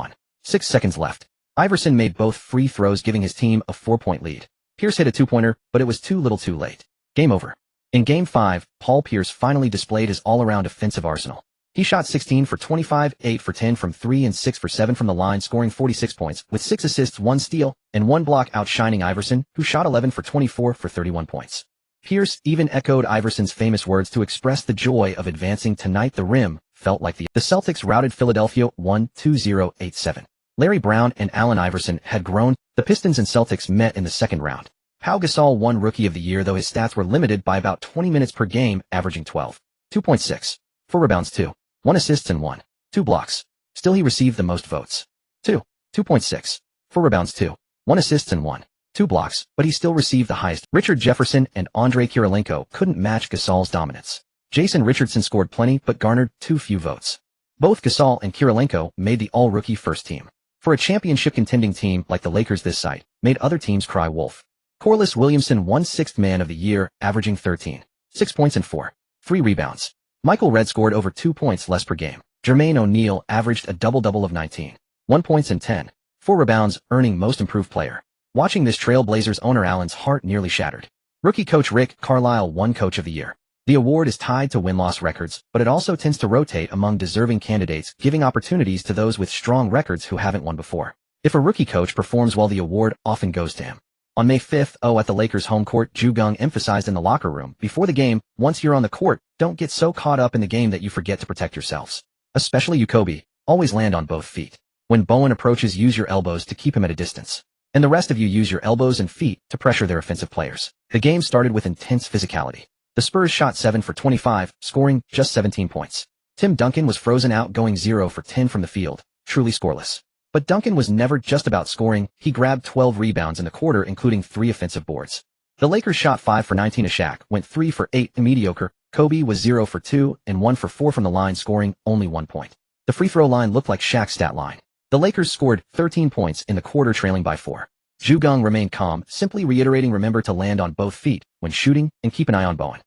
6 seconds left. Iverson made both free throws, giving his team a 4-point lead. Pierce hit a 2-pointer, but it was too little too late. Game over. In Game 5, Paul Pierce finally displayed his all-around offensive arsenal. He shot 16 for 25, 8 for 10 from 3 and 6 for 7 from the line, scoring 46 points, with 6 assists, 1 steal, and 1 block, outshining Iverson, who shot 11 for 24 for 31 points. Pierce even echoed Iverson's famous words to express the joy of advancing tonight. The rim felt like the Celtics routed Philadelphia 1-2-0-8-7. Larry Brown and Allen Iverson had grown. The Pistons and Celtics met in the second round. Pau Gasol won Rookie of the Year, though his stats were limited by about 20 minutes per game, averaging 12, 2.6, 4 rebounds, 2, 1 assists and 1, 2 blocks. Still, he received the most votes. 2.6, 4 rebounds, 2, 1 assists and 1, 2 blocks, but he still received the highest. Richard Jefferson and Andrei Kirilenko couldn't match Gasol's dominance. Jason Richardson scored plenty but garnered too few votes. Both Gasol and Kirilenko made the all-rookie first team. For a championship contending team like the Lakers, this sight made other teams cry wolf. Corliss Williamson won Sixth Man of the Year, averaging 13, 6 points and 4, 3 rebounds. Michael Redd scored over 2 points less per game. Jermaine O'Neal averaged a double-double of 19, 1 points and 10, 4 rebounds, earning Most Improved Player. Watching this, Trailblazers owner Allen's heart nearly shattered. Rookie coach Rick Carlisle won Coach of the Year. The award is tied to win-loss records, but it also tends to rotate among deserving candidates, giving opportunities to those with strong records who haven't won before. If a rookie coach performs well, the award often goes to him. On May 5th, at the Lakers' home court, Geng emphasized in the locker room before the game, once you're on the court, don't get so caught up in the game that you forget to protect yourselves. Especially you, Kobe, always land on both feet. When Bowen approaches, use your elbows to keep him at a distance. And the rest of you use your elbows and feet to pressure their offensive players. The game started with intense physicality. The Spurs shot 7 for 25, scoring just 17 points. Tim Duncan was frozen out, going 0 for 10 from the field, truly scoreless. But Duncan was never just about scoring. He grabbed 12 rebounds in the quarter, including 3 offensive boards. The Lakers shot 5 for 19. Shaq went 3 for 8, mediocre. Kobe was 0 for 2 and 1 for 4 from the line, scoring only 1 point. The free throw line looked like Shaq's stat line. The Lakers scored 13 points in the quarter, trailing by 4. Geng remained calm, simply reiterating, remember to land on both feet when shooting and keep an eye on Bowen.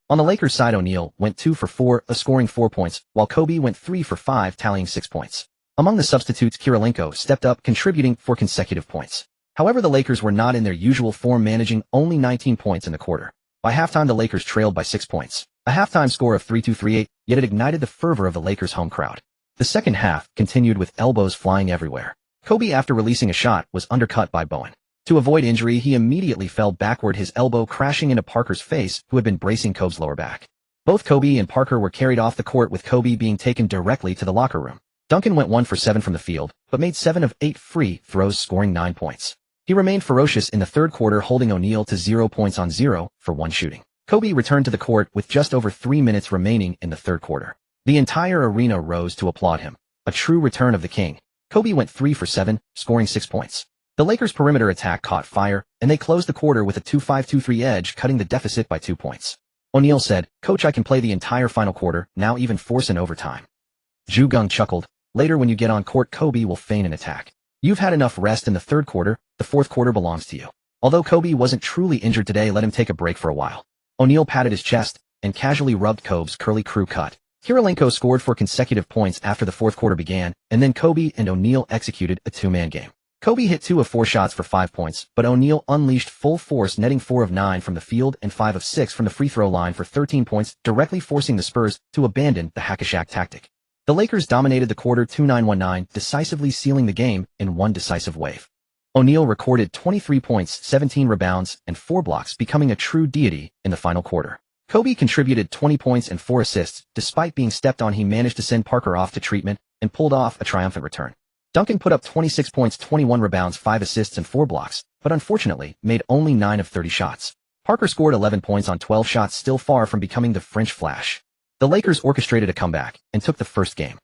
On the Lakers side, O'Neal went 2 for 4, scoring 4 points, while Kobe went 3 for 5, tallying 6 points. Among the substitutes, Kirilenko stepped up, contributing 4 consecutive points. However, the Lakers were not in their usual form, managing only 19 points in the quarter. By halftime, the Lakers trailed by 6 points. A halftime score of 3-2-3-8, yet it ignited the fervor of the Lakers' home crowd. The second half continued with elbows flying everywhere. Kobe, after releasing a shot, was undercut by Bowen. To avoid injury, he immediately fell backward, his elbow crashing into Parker's face, who had been bracing Kobe's lower back. Both Kobe and Parker were carried off the court, with Kobe being taken directly to the locker room. Duncan went 1 for 7 from the field, but made 7 of 8 free throws, scoring 9 points. He remained ferocious in the third quarter, holding O'Neal to 0 points on 0 for 1 shooting. Kobe returned to the court with just over 3 minutes remaining in the third quarter. The entire arena rose to applaud him. A true return of the king. Kobe went 3 for 7, scoring 6 points. The Lakers' perimeter attack caught fire, and they closed the quarter with a 2-5-2-3 edge, cutting the deficit by 2 points. O'Neal said, "Coach, I can play the entire final quarter, now even force an overtime." Geng chuckled. "Later when you get on court, Kobe will feign an attack. You've had enough rest in the third quarter, the fourth quarter belongs to you." Although Kobe wasn't truly injured today, let him take a break for a while. O'Neal patted his chest and casually rubbed Kobe's curly crew cut. Kirilenko scored 4 consecutive points after the fourth quarter began, and then Kobe and O'Neal executed a 2-man game. Kobe hit 2 of 4 shots for 5 points, but O'Neal unleashed full force, netting 4 of 9 from the field and 5 of 6 from the free throw line for 13 points, directly forcing the Spurs to abandon the hack-a-Shaq tactic. The Lakers dominated the quarter 2-9-1-9, decisively sealing the game in one decisive wave. O'Neal recorded 23 points, 17 rebounds, and 4 blocks, becoming a true deity in the final quarter. Kobe contributed 20 points and 4 assists. Despite being stepped on, he managed to send Parker off to treatment and pulled off a triumphant return. Duncan put up 26 points, 21 rebounds, 5 assists, and 4 blocks, but unfortunately made only 9 of 30 shots. Parker scored 11 points on 12 shots, still far from becoming the French Flash. The Lakers orchestrated a comeback and took the first game.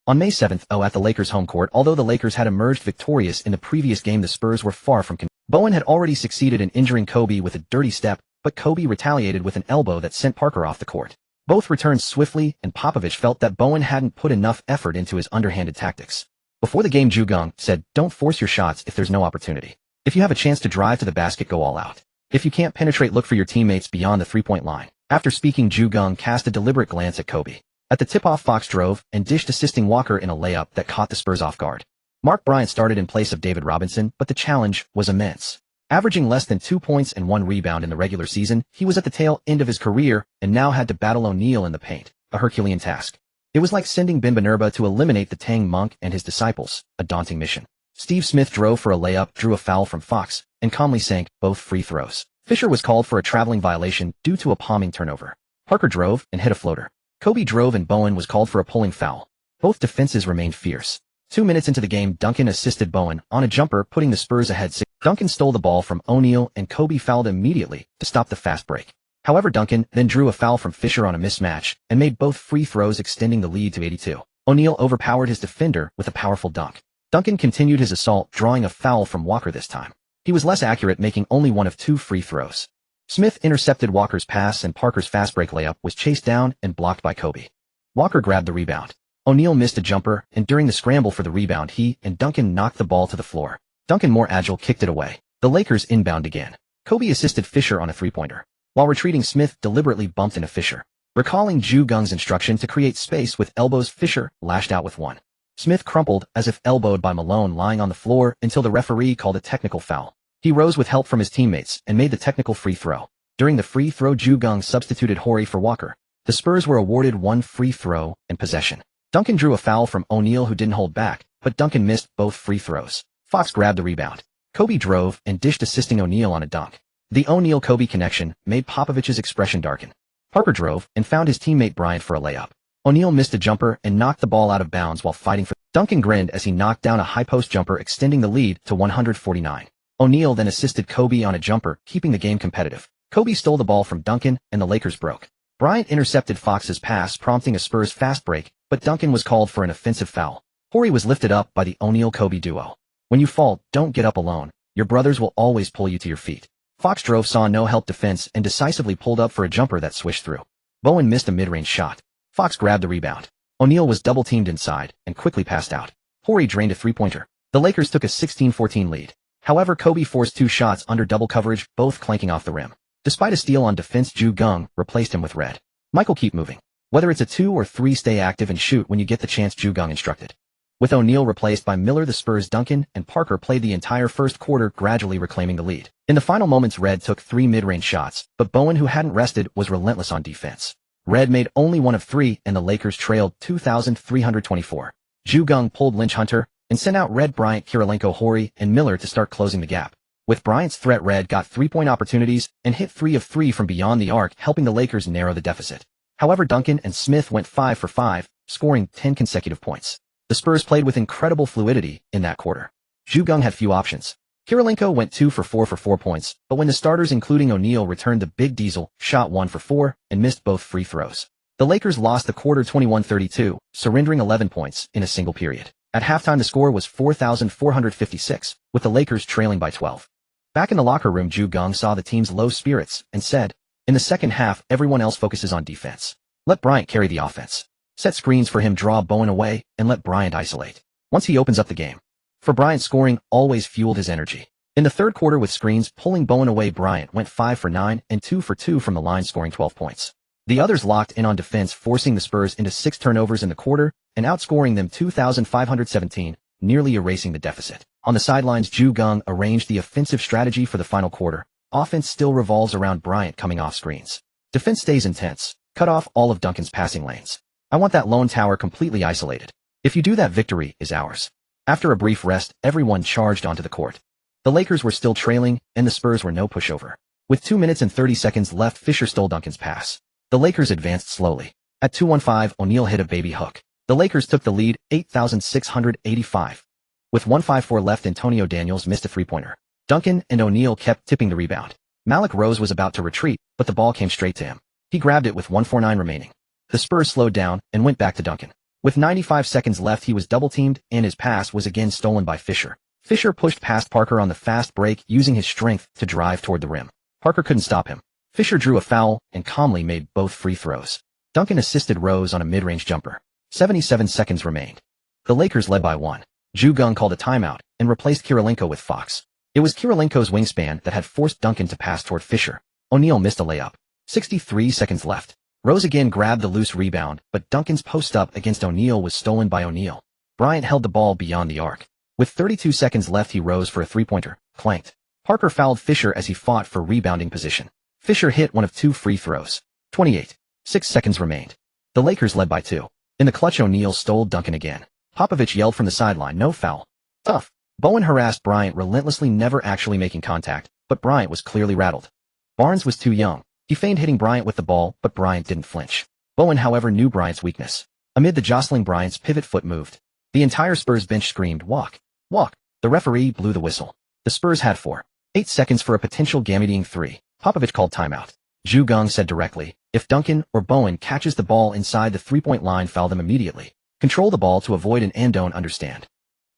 On May 7th, at the Lakers' home court, although the Lakers had emerged victorious in the previous game, the Spurs were far from convinced. Bowen had already succeeded in injuring Kobe with a dirty step, but Kobe retaliated with an elbow that sent Parker off the court. Both returned swiftly, and Popovich felt that Bowen hadn't put enough effort into his underhanded tactics. Before the game, Geng said, "Don't force your shots if there's no opportunity. If you have a chance to drive to the basket, go all out. If you can't penetrate, look for your teammates beyond the three-point line." After speaking, Geng cast a deliberate glance at Kobe. At the tip-off, Fox drove and dished, assisting Walker in a layup that caught the Spurs off guard. Mark Bryant started in place of David Robinson, but the challenge was immense. Averaging less than 2 points and 1 rebound in the regular season, he was at the tail end of his career and now had to battle O'Neal in the paint, a Herculean task. It was like sending Bimbanerba to eliminate the Tang monk and his disciples, a daunting mission. Steve Smith drove for a layup, drew a foul from Fox, and calmly sank both free throws. Fisher was called for a traveling violation due to a palming turnover. Parker drove and hit a floater. Kobe drove and Bowen was called for a pulling foul. Both defenses remained fierce. 2 minutes into the game, Duncan assisted Bowen on a jumper, putting the Spurs ahead 6. Duncan stole the ball from O'Neal and Kobe fouled immediately to stop the fast break. However, Duncan then drew a foul from Fisher on a mismatch and made both free throws, extending the lead to 82. O'Neal overpowered his defender with a powerful dunk. Duncan continued his assault, drawing a foul from Walker this time. He was less accurate, making only one of 2 free throws. Smith intercepted Walker's pass and Parker's fast break layup was chased down and blocked by Kobe. Walker grabbed the rebound. O'Neal missed a jumper, and during the scramble for the rebound, he and Duncan knocked the ball to the floor. Duncan, more agile, kicked it away. The Lakers inbound again. Kobe assisted Fisher on a three-pointer. While retreating, Smith deliberately bumped into Fisher. Recalling Geng's instruction to create space with elbows, Fisher lashed out with one. Smith crumpled as if elbowed by Malone, lying on the floor until the referee called a technical foul. He rose with help from his teammates and made the technical free throw. During the free throw, Geng substituted Horry for Walker. The Spurs were awarded 1 free throw and possession. Duncan drew a foul from O'Neal, who didn't hold back, but Duncan missed both free throws. Fox grabbed the rebound. Kobe drove and dished, assisting O'Neal on a dunk. The O'Neal-Kobe connection made Popovich's expression darken. Parker drove and found his teammate Bryant for a layup. O'Neal missed a jumper and knocked the ball out of bounds while fighting for. Duncan grinned as he knocked down a high-post jumper, extending the lead to 149. O'Neal then assisted Kobe on a jumper, keeping the game competitive. Kobe stole the ball from Duncan, and the Lakers broke. Bryant intercepted Fox's pass, prompting a Spurs fast break, but Duncan was called for an offensive foul. Horry was lifted up by the O'Neal-Kobe duo. When you fall, don't get up alone. Your brothers will always pull you to your feet. Fox drove, saw no help defense, and decisively pulled up for a jumper that swished through. Bowen missed a mid-range shot. Fox grabbed the rebound. O'Neal was double-teamed inside and quickly passed out. Horry drained a three-pointer. The Lakers took a 16-14 lead. However, Kobe forced 2 shots under double coverage, both clanking off the rim. Despite a steal on defense, Geng replaced him with red. Michael, keep moving. Whether it's a 2 or 3, stay active and shoot when you get the chance, Geng instructed. With O'Neal replaced by Miller, the Spurs' Duncan and Parker played the entire first quarter, gradually reclaiming the lead. In the final moments, Red took 3 mid-range shots, but Bowen, who hadn't rested, was relentless on defense. Red made only 1 of 3, and the Lakers trailed 2,324. Geng pulled Lynch Hunter and sent out Red, Bryant, Kirilenko, Horry, and Miller to start closing the gap. With Bryant's threat, Red got 3-point opportunities and hit 3 of 3 from beyond the arc, helping the Lakers narrow the deficit. However, Duncan and Smith went 5 for 5, scoring 10 consecutive points. The Spurs played with incredible fluidity in that quarter. Geng had few options. Kirilenko went 2 for 4 points, but when the starters, including O'Neal, returned, the Big Diesel shot 1 for 4 and missed both free throws. The Lakers lost the quarter 21-32, surrendering 11 points in a single period. At halftime, the score was 4,456, with the Lakers trailing by 12. Back in the locker room, Geng saw the team's low spirits and said, "In the second half, everyone else focuses on defense. Let Bryant carry the offense. Set screens for him, draw Bowen away, and let Bryant isolate. Once he opens up the game." For Bryant, scoring always fueled his energy. In the third quarter, with screens pulling Bowen away, Bryant went 5 for 9 and 2 for 2 from the line, scoring 12 points. The others locked in on defense, forcing the Spurs into 6 turnovers in the quarter and outscoring them 2,517, nearly erasing the deficit. On the sidelines, Geng arranged the offensive strategy for the final quarter. Offense still revolves around Bryant coming off screens. Defense stays intense. Cut off all of Duncan's passing lanes. I want that lone tower completely isolated. If you do that, victory is ours. After a brief rest, everyone charged onto the court. The Lakers were still trailing, and the Spurs were no pushover. With 2 minutes and 30 seconds left, Fisher stole Duncan's pass. The Lakers advanced slowly. At 2:15, O'Neal hit a baby hook. The Lakers took the lead, 8,685. With 1:54 left, Antonio Daniels missed a three-pointer. Duncan and O'Neal kept tipping the rebound. Malik Rose was about to retreat, but the ball came straight to him. He grabbed it with 1:49 remaining. The Spurs slowed down and went back to Duncan. With 95 seconds left, he was double-teamed, and his pass was again stolen by Fisher. Fisher pushed past Parker on the fast break, using his strength to drive toward the rim. Parker couldn't stop him. Fisher drew a foul and calmly made both free throws. Duncan assisted Rose on a mid-range jumper. 77 seconds remained. The Lakers led by 1. Geng called a timeout and replaced Kirilenko with Fox. It was Kirilenko's wingspan that had forced Duncan to pass toward Fisher. O'Neal missed a layup. 63 seconds left. Rose again grabbed the loose rebound, but Duncan's post-up against O'Neal was stolen by O'Neal. Bryant held the ball beyond the arc. With 32 seconds left, he rose for a three-pointer, clanked. Parker fouled Fisher as he fought for rebounding position. Fisher hit 1 of 2 free throws. 28. 6 seconds remained. The Lakers led by 2. In the clutch, O'Neal stole Duncan again. Popovich yelled from the sideline, "No foul." Tough. Bowen harassed Bryant relentlessly, never actually making contact, but Bryant was clearly rattled. Barnes was too young. He feigned hitting Bryant with the ball, but Bryant didn't flinch. Bowen, however, knew Bryant's weakness. Amid the jostling, Bryant's pivot foot moved. The entire Spurs bench screamed, "Walk! Walk!" The referee blew the whistle. The Spurs had 4.8 seconds for a potential game-eating three. Popovich called timeout. Geng said directly, "If Duncan or Bowen catches the ball inside the three-point line, foul them immediately. Control the ball to avoid an and don't understand.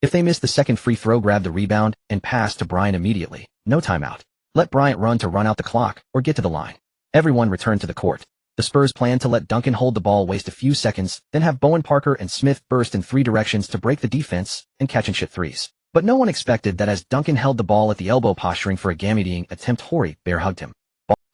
If they miss the second free throw, grab the rebound and pass to Bryant immediately. No timeout. Let Bryant run out the clock or get to the line." Everyone returned to the court. The Spurs planned to let Duncan hold the ball, waste a few seconds, then have Bowen, Parker, and Smith burst in three directions to break the defense and catch and shoot threes. But no one expected that as Duncan held the ball at the elbow posturing for a game-eating attempt, Horry bear hugged him.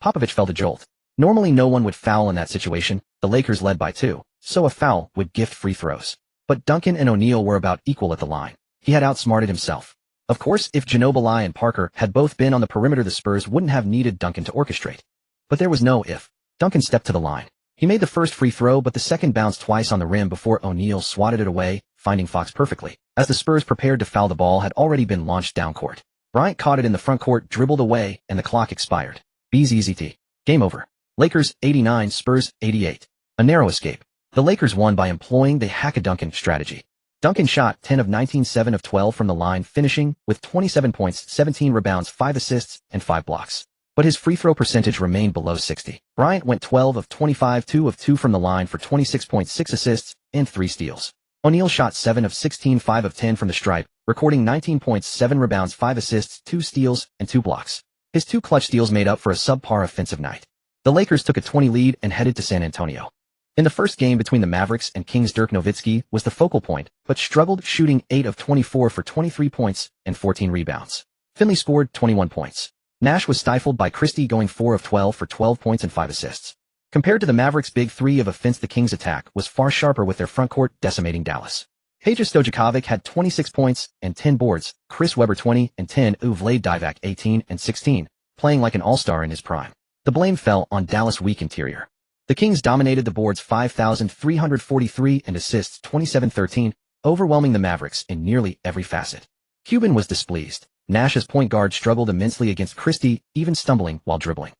Popovich felt a jolt. Normally no one would foul in that situation. The Lakers led by 2, so a foul would gift free throws. But Duncan and O'Neal were about equal at the line. He had outsmarted himself. Of course, if Ginobili and Parker had both been on the perimeter, the Spurs wouldn't have needed Duncan to orchestrate. But there was no if. Duncan stepped to the line. He made the first free throw, but the second bounced twice on the rim before O'Neal swatted it away, finding Fox perfectly. As the Spurs prepared to foul, the ball had already been launched down court. Bryant caught it in the front court, dribbled away, and the clock expired. BZZT. Game over. Lakers 89, Spurs 88. A narrow escape. The Lakers won by employing the hack-a-Duncan strategy. Duncan shot 10 of 19, 7 of 12 from the line, finishing with 27 points, 17 rebounds, 5 assists, and 5 blocks. But his free throw percentage remained below 60. Bryant went 12 of 25, 2 of 2 from the line for 26.6 assists and 3 steals. O'Neal shot 7 of 16, 5 of 10 from the stripe, recording 19 points, 7 rebounds, 5 assists, 2 steals, and 2 blocks. His 2 clutch steals made up for a subpar offensive night. The Lakers took a 20 lead and headed to San Antonio. In the first game between the Mavericks and Kings, Dirk Nowitzki was the focal point, but struggled, shooting 8 of 24 for 23 points and 14 rebounds. Finley scored 21 points. Nash was stifled by Christie, going 4 of 12 for 12 points and 5 assists. Compared to the Mavericks' big three of offense, the Kings' attack was far sharper, with their front court decimating Dallas. Peja Stojakovic had 26 points and 10 boards, Chris Webber 20 and 10, Vlade Divac 18 and 16, playing like an all-star in his prime. The blame fell on Dallas' weak interior. The Kings dominated the boards, 5,343 and assists 27-13, overwhelming the Mavericks in nearly every facet. Cuban was displeased. Nash's point guard struggled immensely against Christie, even stumbling while dribbling.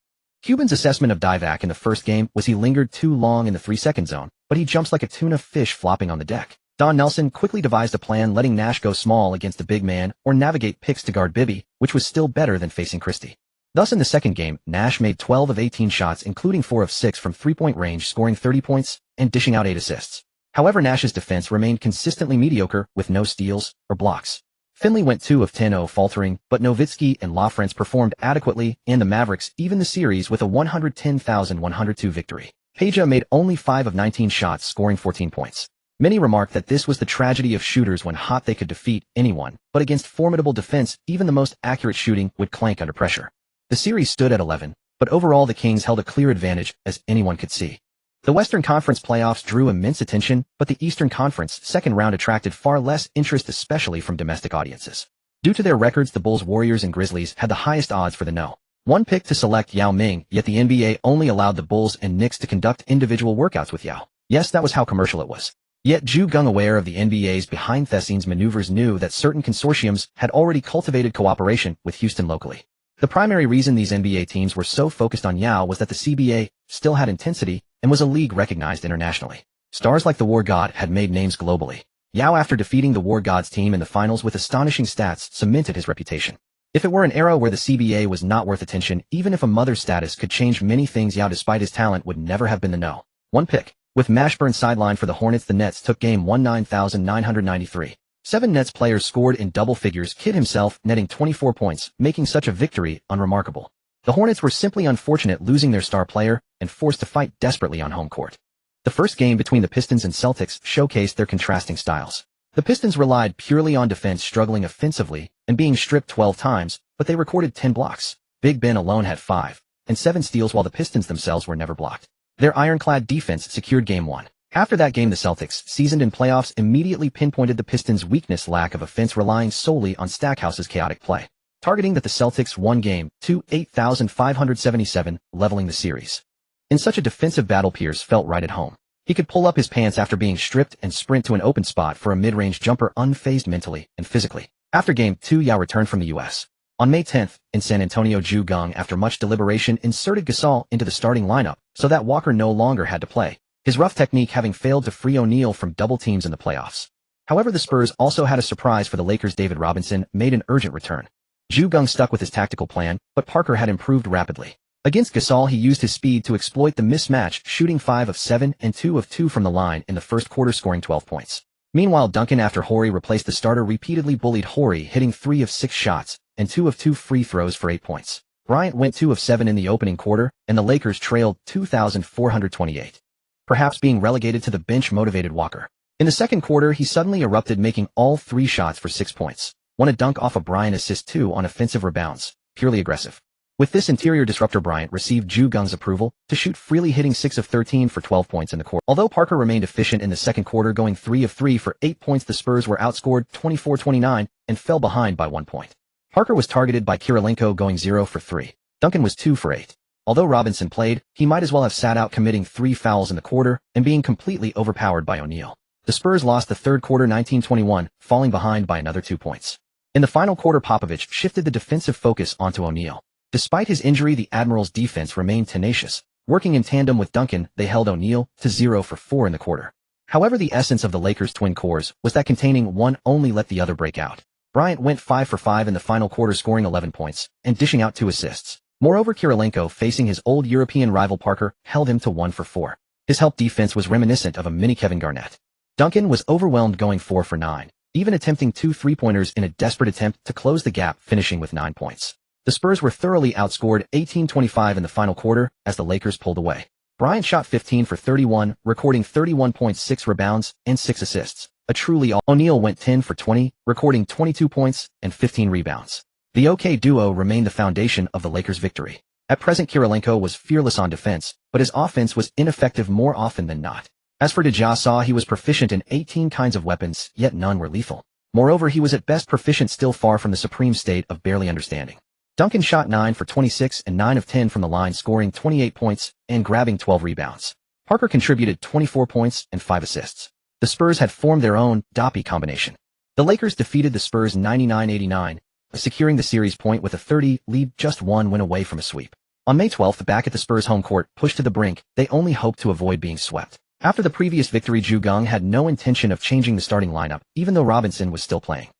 Cuban's assessment of Divac in the first game was he lingered too long in the 3-second zone, but he jumps like a tuna fish flopping on the deck. Don Nelson quickly devised a plan, letting Nash go small against the big man or navigate picks to guard Bibby, which was still better than facing Christie. Thus in the second game, Nash made 12 of 18 shots, including 4 of 6 from three-point range, scoring 30 points and dishing out 8 assists. However, Nash's defense remained consistently mediocre, with no steals or blocks. Finley went 2 of 10, faltering, but Nowitzki and LaFrance performed adequately, and the Mavericks evened the series with a 110,102 victory. Peja made only 5 of 19 shots, scoring 14 points. Many remarked that this was the tragedy of shooters. When hot, they could defeat anyone, but against formidable defense, even the most accurate shooting would clank under pressure. The series stood at 11, but overall the Kings held a clear advantage, as anyone could see. The Western Conference playoffs drew immense attention, but the Eastern Conference second round attracted far less interest, especially from domestic audiences. Due to their records, the Bulls, Warriors, and Grizzlies had the highest odds for the no. 1 pick to select Yao Ming, yet the NBA only allowed the Bulls and Knicks to conduct individual workouts with Yao. Yes, that was how commercial it was. Yet Geng, aware of the NBA's behind-the-scenes maneuvers, knew that certain consortiums had already cultivated cooperation with Houston locally. The primary reason these NBA teams were so focused on Yao was that the CBA still had intensity and was a league recognized internationally. Stars like the War God had made names globally. Yao, after defeating the War God's team in the finals with astonishing stats, cemented his reputation. If it were an era where the CBA was not worth attention, even if a mother status could change many things, Yao, despite his talent, would never have been the no. 1 pick. With Mashburn sidelined for the Hornets, the Nets took game 1, 9,993. 7 Nets players scored in double figures, Kidd himself netting 24 points, making such a victory unremarkable. The Hornets were simply unfortunate, losing their star player and forced to fight desperately on home court. The first game between the Pistons and Celtics showcased their contrasting styles. The Pistons relied purely on defense, struggling offensively and being stripped 12 times, but they recorded 10 blocks. Big Ben alone had 5 and 7 steals, while the Pistons themselves were never blocked. Their ironclad defense secured game 1. After that game, the Celtics, seasoned in playoffs, immediately pinpointed the Pistons' weakness: lack of offense, relying solely on Stackhouse's chaotic play. Targeting that, the Celtics won game 2, 8,577, leveling the series. In such a defensive battle, Pierce felt right at home. He could pull up his pants after being stripped and sprint to an open spot for a mid-range jumper unfazed mentally and physically. After Game 2, Yao returned from the U.S. On May 10th, in San Antonio, Geng, after much deliberation, inserted Gasol into the starting lineup so that Walker no longer had to play, his rough technique having failed to free O'Neal from double teams in the playoffs. However, the Spurs also had a surprise for the Lakers. David Robinson made an urgent return. Geng stuck with his tactical plan, but Parker had improved rapidly. Against Gasol, he used his speed to exploit the mismatch, shooting 5 of 7 and 2 of 2 from the line in the first quarter, scoring 12 points. Meanwhile, Duncan, after Horry replaced the starter, repeatedly bullied Horry, hitting 3 of 6 shots and 2 of 2 free throws for 8 points. Bryant went 2 of 7 in the opening quarter, and the Lakers trailed 2,428. Perhaps being relegated to the bench motivated Walker. In the second quarter, he suddenly erupted, making all 3 shots for 6 points. One a dunk off a Bryant assist, 2 on offensive rebounds, purely aggressive. With this interior disruptor, Bryant received Geng's approval to shoot freely, hitting 6 of 13 for 12 points in the quarter. Although Parker remained efficient in the second quarter, going 3 of 3 for 8 points, the Spurs were outscored 24-29 and fell behind by 1 point. Parker was targeted by Kirilenko, going 0 for 3. Duncan was 2 for 8. Although Robinson played, he might as well have sat out, committing 3 fouls in the quarter and being completely overpowered by O'Neal. The Spurs lost the third quarter 19-21, falling behind by another 2 points. In the final quarter, Popovich shifted the defensive focus onto O'Neal. Despite his injury, the Admirals' defense remained tenacious. Working in tandem with Duncan, they held O'Neal to 0 for 4 in the quarter. However, the essence of the Lakers' twin cores was that containing one only let the other break out. Bryant went 5 for 5 in the final quarter, scoring 11 points and dishing out 2 assists. Moreover, Kirilenko, facing his old European rival Parker, held him to 1 for 4. His help defense was reminiscent of a mini Kevin Garnett. Duncan was overwhelmed, going 4 for 9, even attempting 2 3-pointers in a desperate attempt to close the gap, finishing with 9 points. The Spurs were thoroughly outscored 18-25 in the final quarter as the Lakers pulled away. Bryant shot 15 for 31, recording 31.6 rebounds and 6 assists. A truly O'Neal went 10 for 20, recording 22 points and 15 rebounds. The OK duo remained the foundation of the Lakers' victory. At present, Kirilenko was fearless on defense, but his offense was ineffective more often than not. As for Saw, he was proficient in 18 kinds of weapons, yet none were lethal. Moreover, he was at best proficient, still far from the supreme state of barely understanding. Duncan shot 9 for 26 and 9 of 10 from the line, scoring 28 points and grabbing 12 rebounds. Parker contributed 24 points and 5 assists. The Spurs had formed their own Doppy combination. The Lakers defeated the Spurs 99-89, securing the series point with a 30 lead, just 1 win away from a sweep. On May 12th, back at the Spurs' home court, pushed to the brink, they only hoped to avoid being swept. After the previous victory, Geng had no intention of changing the starting lineup, even though Robinson was still playing.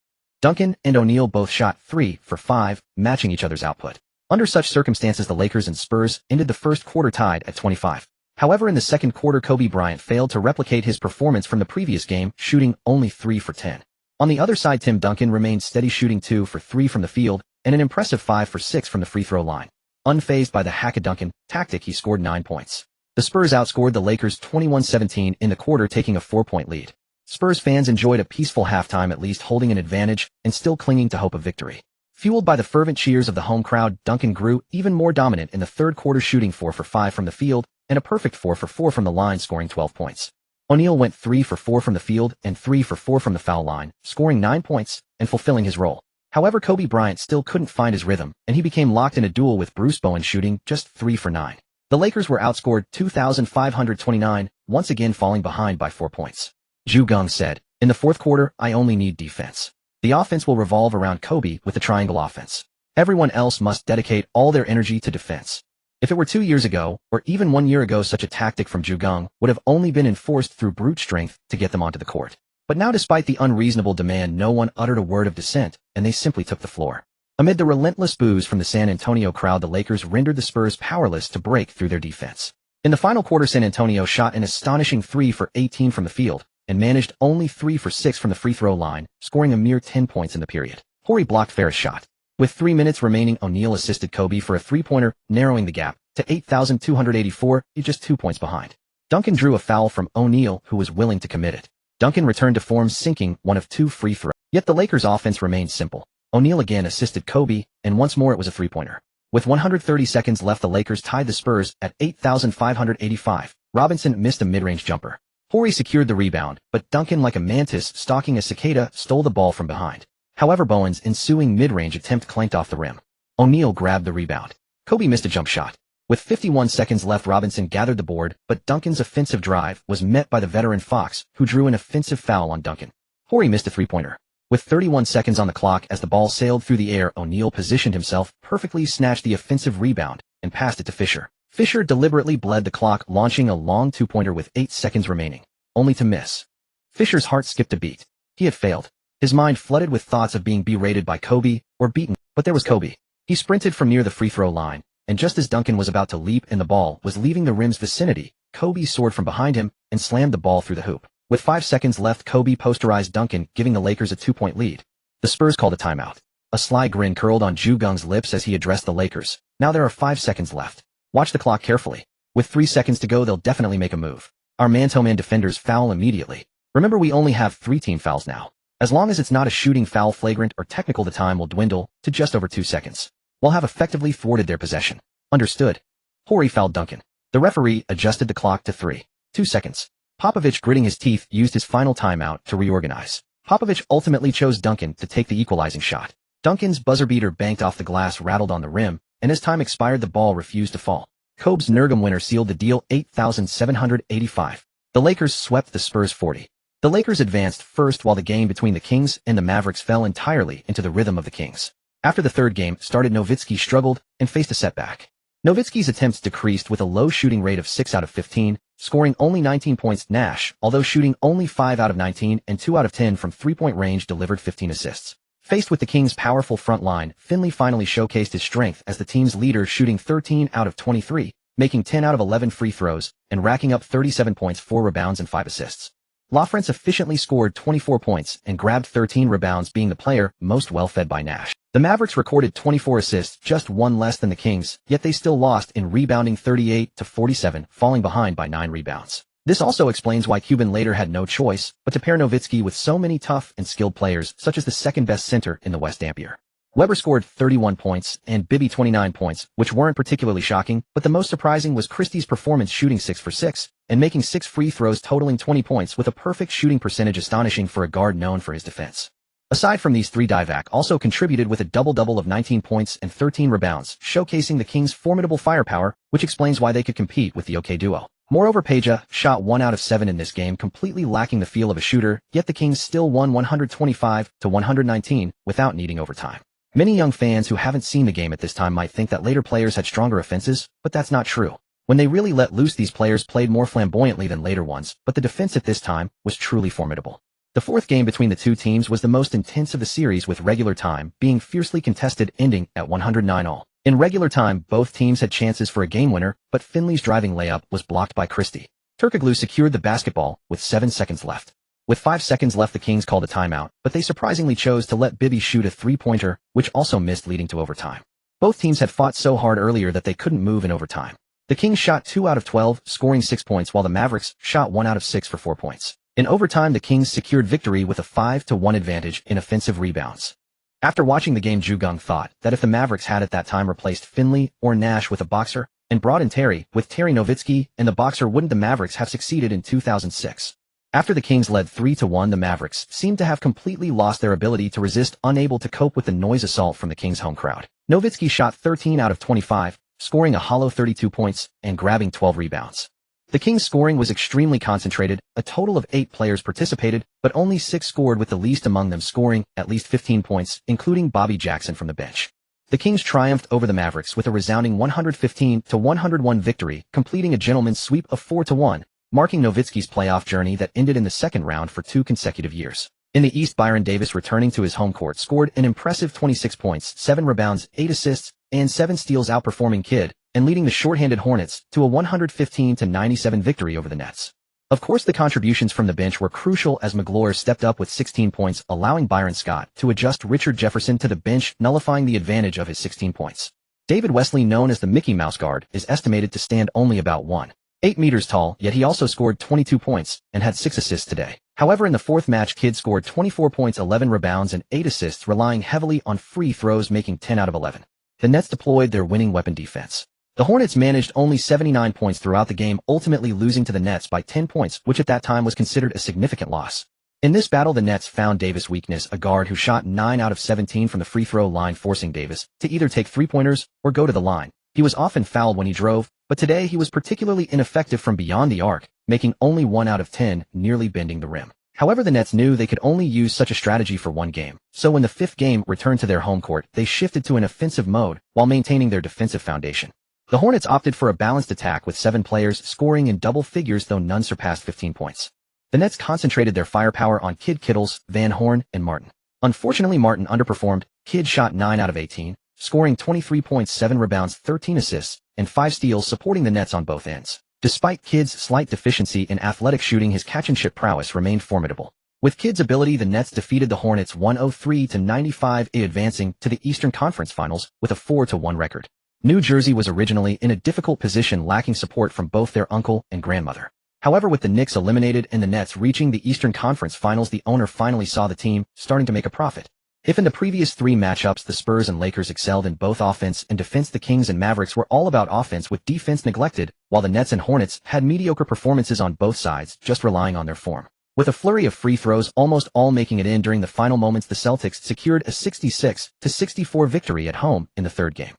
Duncan and O'Neal both shot 3 for 5, matching each other's output. Under such circumstances, the Lakers and Spurs ended the first quarter tied at 25. However, in the second quarter, Kobe Bryant failed to replicate his performance from the previous game, shooting only 3 for 10. On the other side, Tim Duncan remained steady, shooting 2 for 3 from the field and an impressive 5 for 6 from the free throw line. Unfazed by the hack-a-Duncan tactic, he scored 9 points. The Spurs outscored the Lakers 21-17 in the quarter, taking a 4-point lead. Spurs fans enjoyed a peaceful halftime, at least holding an advantage and still clinging to hope of victory. Fueled by the fervent cheers of the home crowd, Duncan grew even more dominant in the third quarter, shooting 4 for 5 from the field and a perfect 4 for 4 from the line, scoring 12 points. O'Neal went 3 for 4 from the field and 3 for 4 from the foul line, scoring 9 points and fulfilling his role. However, Kobe Bryant still couldn't find his rhythm, and he became locked in a duel with Bruce Bowen, shooting just 3 for 9. The Lakers were outscored 2,529, once again falling behind by 4 points. Geng said, "In the fourth quarter, I only need defense. The offense will revolve around Kobe with the triangle offense. Everyone else must dedicate all their energy to defense." If it were 2 years ago, or even 1 year ago, such a tactic from Geng would have only been enforced through brute strength to get them onto the court. But now, despite the unreasonable demand, no one uttered a word of dissent, and they simply took the floor. Amid the relentless boos from the San Antonio crowd, the Lakers rendered the Spurs powerless to break through their defense. In the final quarter, San Antonio shot an astonishing 3 for 18 from the field, and managed only 3 for 6 from the free throw line, scoring a mere 10 points in the period. Horry blocked Ferris' shot. With 3 minutes remaining, O'Neal assisted Kobe for a 3-pointer, narrowing the gap to 8,284, just 2 points behind. Duncan drew a foul from O'Neal, who was willing to commit it. Duncan returned to form, sinking 1 of 2 free throws. Yet the Lakers' offense remained simple. O'Neal again assisted Kobe, and once more it was a 3-pointer. With 130 seconds left, the Lakers tied the Spurs at 8,585. Robinson missed a mid-range jumper. Horry secured the rebound, but Duncan, like a mantis stalking a cicada, stole the ball from behind. However, Bowen's ensuing mid-range attempt clanked off the rim. O'Neal grabbed the rebound. Kobe missed a jump shot. With 51 seconds left, Robinson gathered the board, but Duncan's offensive drive was met by the veteran Fox, who drew an offensive foul on Duncan. Horry missed a three-pointer. With 31 seconds on the clock as the ball sailed through the air, O'Neal positioned himself, perfectly snatched the offensive rebound, and passed it to Fisher. Fisher deliberately bled the clock, launching a long two-pointer with 8 seconds remaining, only to miss. Fisher's heart skipped a beat. He had failed. His mind flooded with thoughts of being berated by Kobe, or beaten, but there was Kobe. He sprinted from near the free-throw line, and just as Duncan was about to leap and the ball was leaving the rim's vicinity, Kobe soared from behind him and slammed the ball through the hoop. With 5 seconds left, Kobe posterized Duncan, giving the Lakers a 2-point lead. The Spurs called a timeout. A sly grin curled on Geng's lips as he addressed the Lakers. Now there are 5 seconds left. Watch the clock carefully. With 3 seconds to go, they'll definitely make a move. Our man-to-man defenders foul immediately. Remember, we only have 3 team fouls now. As long as it's not a shooting foul, flagrant, or technical, the time will dwindle to just over 2 seconds. We'll have effectively thwarted their possession. Understood. Horry fouled Duncan. The referee adjusted the clock to 2 seconds. Popovich, gritting his teeth, used his final timeout to reorganize. Popovich ultimately chose Duncan to take the equalizing shot. Duncan's buzzer beater banked off the glass, rattled on the rim, and as time expired, the ball refused to fall. Kobe's Nurgum winner sealed the deal, 8,785. The Lakers swept the Spurs 40. The Lakers advanced first, while the game between the Kings and the Mavericks fell entirely into the rhythm of the Kings. After the third game started, Nowitzki struggled and faced a setback. Nowitzki's attempts decreased with a low shooting rate of 6 out of 15, scoring only 19 points. Nash, although shooting only 5 out of 19 and 2 out of 10 from three-point range, delivered 15 assists. Faced with the Kings' powerful front line, Finley finally showcased his strength as the team's leader, shooting 13 out of 23, making 10 out of 11 free throws, and racking up 37 points, 4 rebounds, and 5 assists. LaFrance efficiently scored 24 points and grabbed 13 rebounds, being the player most well-fed by Nash. The Mavericks recorded 24 assists, just 1 less than the Kings, yet they still lost in rebounding, 38-47, falling behind by 9 rebounds. This also explains why Cuban later had no choice but to pair Nowitzki with so many tough and skilled players, such as the second-best center in the West, Dampier. Weber scored 31 points and Bibby 29 points, which weren't particularly shocking, but the most surprising was Christie's performance, shooting 6 for 6 and making 6 free throws, totaling 20 points with a perfect shooting percentage, astonishing for a guard known for his defense. Aside from these three, Divac also contributed with a double-double of 19 points and 13 rebounds, showcasing the Kings' formidable firepower, which explains why they could compete with the OK duo. Moreover, Peja shot 1 out of 7 in this game, completely lacking the feel of a shooter, yet the Kings still won 125-119 without needing overtime. Many young fans who haven't seen the game at this time might think that later players had stronger offenses, but that's not true. When they really let loose, these players played more flamboyantly than later ones, but the defense at this time was truly formidable. The fourth game between the two teams was the most intense of the series, with regular time being fiercely contested, ending at 109-all. In regular time, both teams had chances for a game winner, but Finley's driving layup was blocked by Christie. Turkoglu secured the basketball with 7 seconds left. With 5 seconds left, the Kings called a timeout, but they surprisingly chose to let Bibby shoot a three-pointer, which also missed, leading to overtime. Both teams had fought so hard earlier that they couldn't move in overtime. The Kings shot 2 out of 12, scoring 6 points, while the Mavericks shot 1 out of 6 for 4 points. In overtime, the Kings secured victory with a 5-1 advantage in offensive rebounds. After watching the game, Geng thought that if the Mavericks had at that time replaced Finley or Nash with a boxer and brought in Terry Nowitzki and the boxer, wouldn't the Mavericks have succeeded in 2006? After the Kings led 3-1, the Mavericks seemed to have completely lost their ability to resist, unable to cope with the noise assault from the Kings' home crowd. Nowitzki shot 13 out of 25, scoring a hollow 32 points and grabbing 12 rebounds. The Kings' scoring was extremely concentrated. A total of 8 players participated, but only 6 scored, with the least among them scoring at least 15 points, including Bobby Jackson from the bench. The Kings triumphed over the Mavericks with a resounding 115-101 victory, completing a gentleman's sweep of 4-1, marking Nowitzki's playoff journey that ended in the second round for 2 consecutive years. In the East, Byron Davis, returning to his home court, scored an impressive 26 points, 7 rebounds, 8 assists, and 7 steals, outperforming Kidd and leading the shorthanded Hornets to a 115-97 victory over the Nets. Of course, the contributions from the bench were crucial, as McGlory stepped up with 16 points, allowing Byron Scott to adjust Richard Jefferson to the bench, nullifying the advantage of his 16 points. David Wesley, known as the Mickey Mouse guard, is estimated to stand only about 1.8 meters tall, yet he also scored 22 points and had 6 assists today. However, in the fourth match, Kidd scored 24 points, 11 rebounds, and 8 assists, relying heavily on free throws, making 10 out of 11. The Nets deployed their winning weapon, defense. The Hornets managed only 79 points throughout the game, ultimately losing to the Nets by 10 points, which at that time was considered a significant loss. In this battle, the Nets found Davis' weakness, a guard who shot 9 out of 17 from the free throw line, forcing Davis to either take three-pointers or go to the line. He was often fouled when he drove, but today he was particularly ineffective from beyond the arc, making only 1 out of 10, nearly bending the rim. However, the Nets knew they could only use such a strategy for one game, so when the fifth game returned to their home court, they shifted to an offensive mode while maintaining their defensive foundation. The Hornets opted for a balanced attack with 7 players scoring in double figures, though none surpassed 15 points. The Nets concentrated their firepower on Kidd, Kittles, Van Horn, and Martin. Unfortunately, Martin underperformed. Kidd shot 9 out of 18, scoring 23 points, 7 rebounds, 13 assists, and 5 steals, supporting the Nets on both ends. Despite Kidd's slight deficiency in athletic shooting, his catch-and-shoot prowess remained formidable. With Kidd's ability, the Nets defeated the Hornets 103-95, advancing to the Eastern Conference Finals with a 4-1 record. New Jersey was originally in a difficult position, lacking support from both their uncle and grandmother. However, with the Knicks eliminated and the Nets reaching the Eastern Conference Finals, the owner finally saw the team starting to make a profit. If in the previous 3 matchups the Spurs and Lakers excelled in both offense and defense, the Kings and Mavericks were all about offense with defense neglected, while the Nets and Hornets had mediocre performances on both sides, just relying on their form. With a flurry of free throws almost all making it in during the final moments, the Celtics secured a 66-64 victory at home in the third game.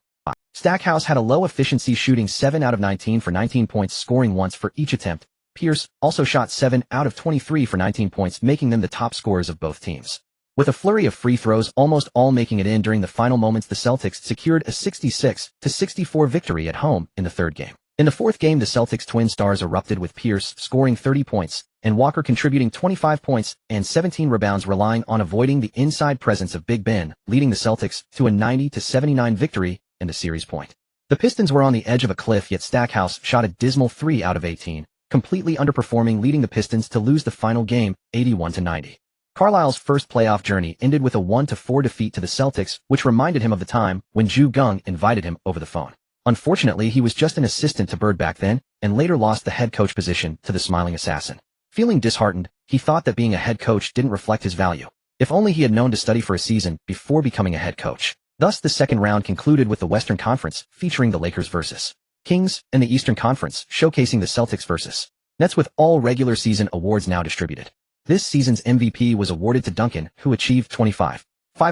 Stackhouse had a low efficiency, shooting 7 out of 19 for 19 points, scoring once for each attempt. Pierce also shot 7 out of 23 for 19 points, making them the top scorers of both teams. With a flurry of free throws almost all making it in during the final moments, the Celtics secured a 66-64 victory at home in the third game. In the fourth game, the Celtics' twin stars erupted, with Pierce scoring 30 points and Walker contributing 25 points and 17 rebounds, relying on avoiding the inside presence of Big Ben, leading the Celtics to a 90-79 victory in the series point. The Pistons were on the edge of a cliff, yet Stackhouse shot a dismal 3 out of 18, completely underperforming, leading the Pistons to lose the final game 81-90. Carlisle's first playoff journey ended with a 1-4 defeat to the Celtics, which reminded him of the time when Geng invited him over the phone. Unfortunately, he was just an assistant to Bird back then, and later lost the head coach position to the smiling assassin. Feeling disheartened, he thought that being a head coach didn't reflect his value. If only he had known to study for a season before becoming a head coach. Thus, the second round concluded with the Western Conference featuring the Lakers versus Kings, and the Eastern Conference showcasing the Celtics versus Nets, with all regular season awards now distributed. This season's MVP was awarded to Duncan, who achieved 25